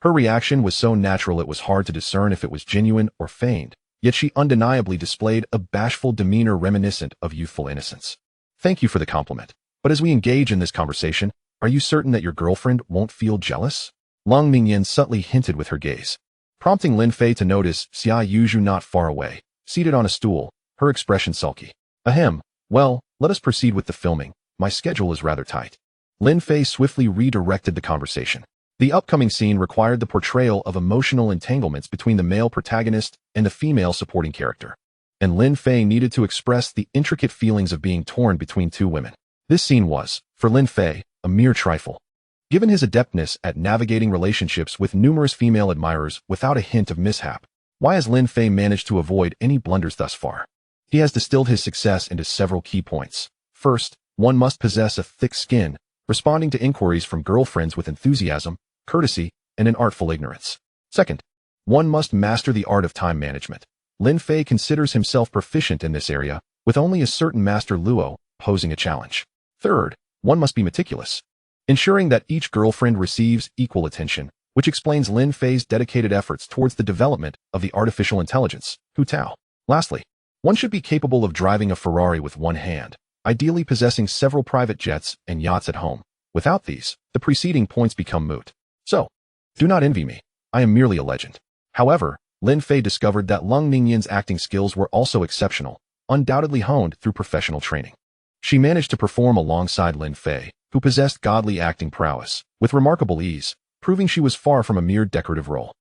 S1: Her reaction was so natural it was hard to discern if it was genuine or feigned, yet she undeniably displayed a bashful demeanor reminiscent of youthful innocence. Thank you for the compliment, but as we engage in this conversation, are you certain that your girlfriend won't feel jealous? Lung Mingyan subtly hinted with her gaze, prompting Lin Fei to notice Xia Yuju not far away, seated on a stool, her expression sulky. Ahem, well, let us proceed with the filming. My schedule is rather tight. Lin Fei swiftly redirected the conversation. The upcoming scene required the portrayal of emotional entanglements between the male protagonist and the female supporting character. and Lin Fei needed to express the intricate feelings of being torn between two women. This scene was, for Lin Fei, a mere trifle. Given his adeptness at navigating relationships with numerous female admirers without a hint of mishap, why has Lin Fei managed to avoid any blunders thus far? He has distilled his success into several key points. First, one must possess a thick skin, responding to inquiries from girlfriends with enthusiasm, courtesy, and an artful ignorance. Second, one must master the art of time management. Lin Fei considers himself proficient in this area, with only a certain master Luo posing a challenge. Third, one must be meticulous, ensuring that each girlfriend receives equal attention, which explains Lin Fei's dedicated efforts towards the development of the artificial intelligence, Hu Tao. Lastly, one should be capable of driving a Ferrari with one hand, ideally possessing several private jets and yachts at home. Without these, the preceding points become moot. So, do not envy me. I am merely a legend. However, Lin Fei discovered that Lung Ningyan's acting skills were also exceptional, undoubtedly honed through professional training. She managed to perform alongside Lin Fei, who possessed godly acting prowess, with remarkable ease, proving she was far from a mere decorative role.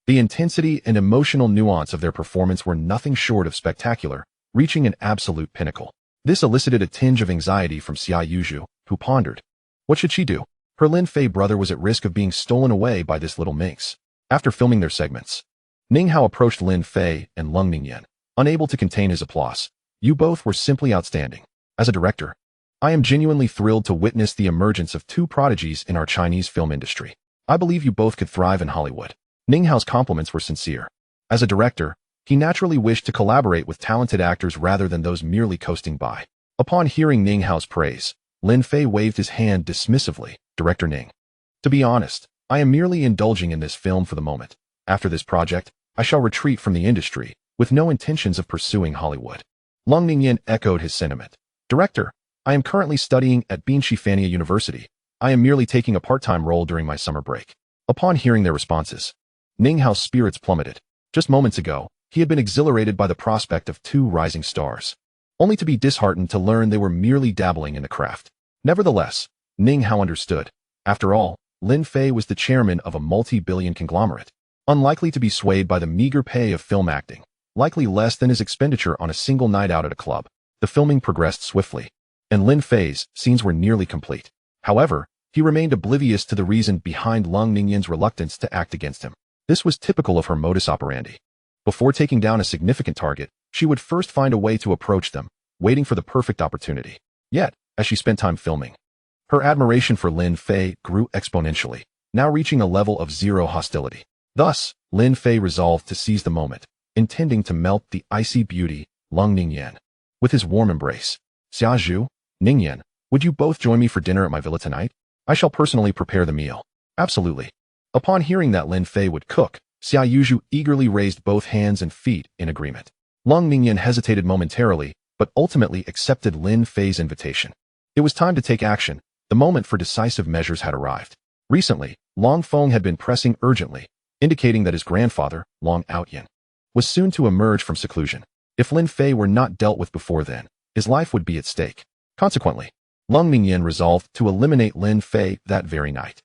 S1: The intensity and emotional nuance of their performance were nothing short of spectacular, reaching an absolute pinnacle. This elicited a tinge of anxiety from Xia Yuzhu, who pondered. What should she do? Her Lin Fei brother was at risk of being stolen away by this little minx. After filming their segments, Ning Hao approached Lin Fei and Lung Ningyan, unable to contain his applause. You both were simply outstanding. As a director, I am genuinely thrilled to witness the emergence of two prodigies in our Chinese film industry. I believe you both could thrive in Hollywood. Ning Hao's compliments were sincere. As a director, he naturally wished to collaborate with talented actors rather than those merely coasting by. Upon hearing Ning Hao's praise, Lin Fei waved his hand dismissively. Director Ning. To be honest, I am merely indulging in this film for the moment. After this project, I shall retreat from the industry, with no intentions of pursuing Hollywood. Lung Ningyan echoed his sentiment. Director, I am currently studying at Balenciaga University. I am merely taking a part-time role during my summer break. Upon hearing their responses, Ning Hao's spirits plummeted. Just moments ago, he had been exhilarated by the prospect of two rising stars, only to be disheartened to learn they were merely dabbling in the craft. Nevertheless, Ning Hao understood. After all, Lin Fei was the chairman of a multi-billion conglomerate, unlikely to be swayed by the meager pay of film acting, likely less than his expenditure on a single night out at a club. The filming progressed swiftly, and Lin Fei's scenes were nearly complete. However, he remained oblivious to the reason behind Lung Ningyan's reluctance to act against him. This was typical of her modus operandi. Before taking down a significant target, she would first find a way to approach them, waiting for the perfect opportunity. Yet, as she spent time filming, her admiration for Lin Fei grew exponentially, now reaching a level of zero hostility. Thus, Lin Fei resolved to seize the moment, intending to melt the icy beauty, Lung Ningyan, with his warm embrace. Xia Zhu, Ningyan, would you both join me for dinner at my villa tonight? I shall personally prepare the meal. Absolutely. Upon hearing that Lin Fei would cook, Xia Yuzhu eagerly raised both hands and feet in agreement. Lung Ningyan hesitated momentarily, but ultimately accepted Lin Fei's invitation. It was time to take action. The moment for decisive measures had arrived. Recently, Long Feng had been pressing urgently, indicating that his grandfather, Long Outyan, was soon to emerge from seclusion. If Lin Fei were not dealt with before then, his life would be at stake. Consequently, Lung Ningyan resolved to eliminate Lin Fei that very night.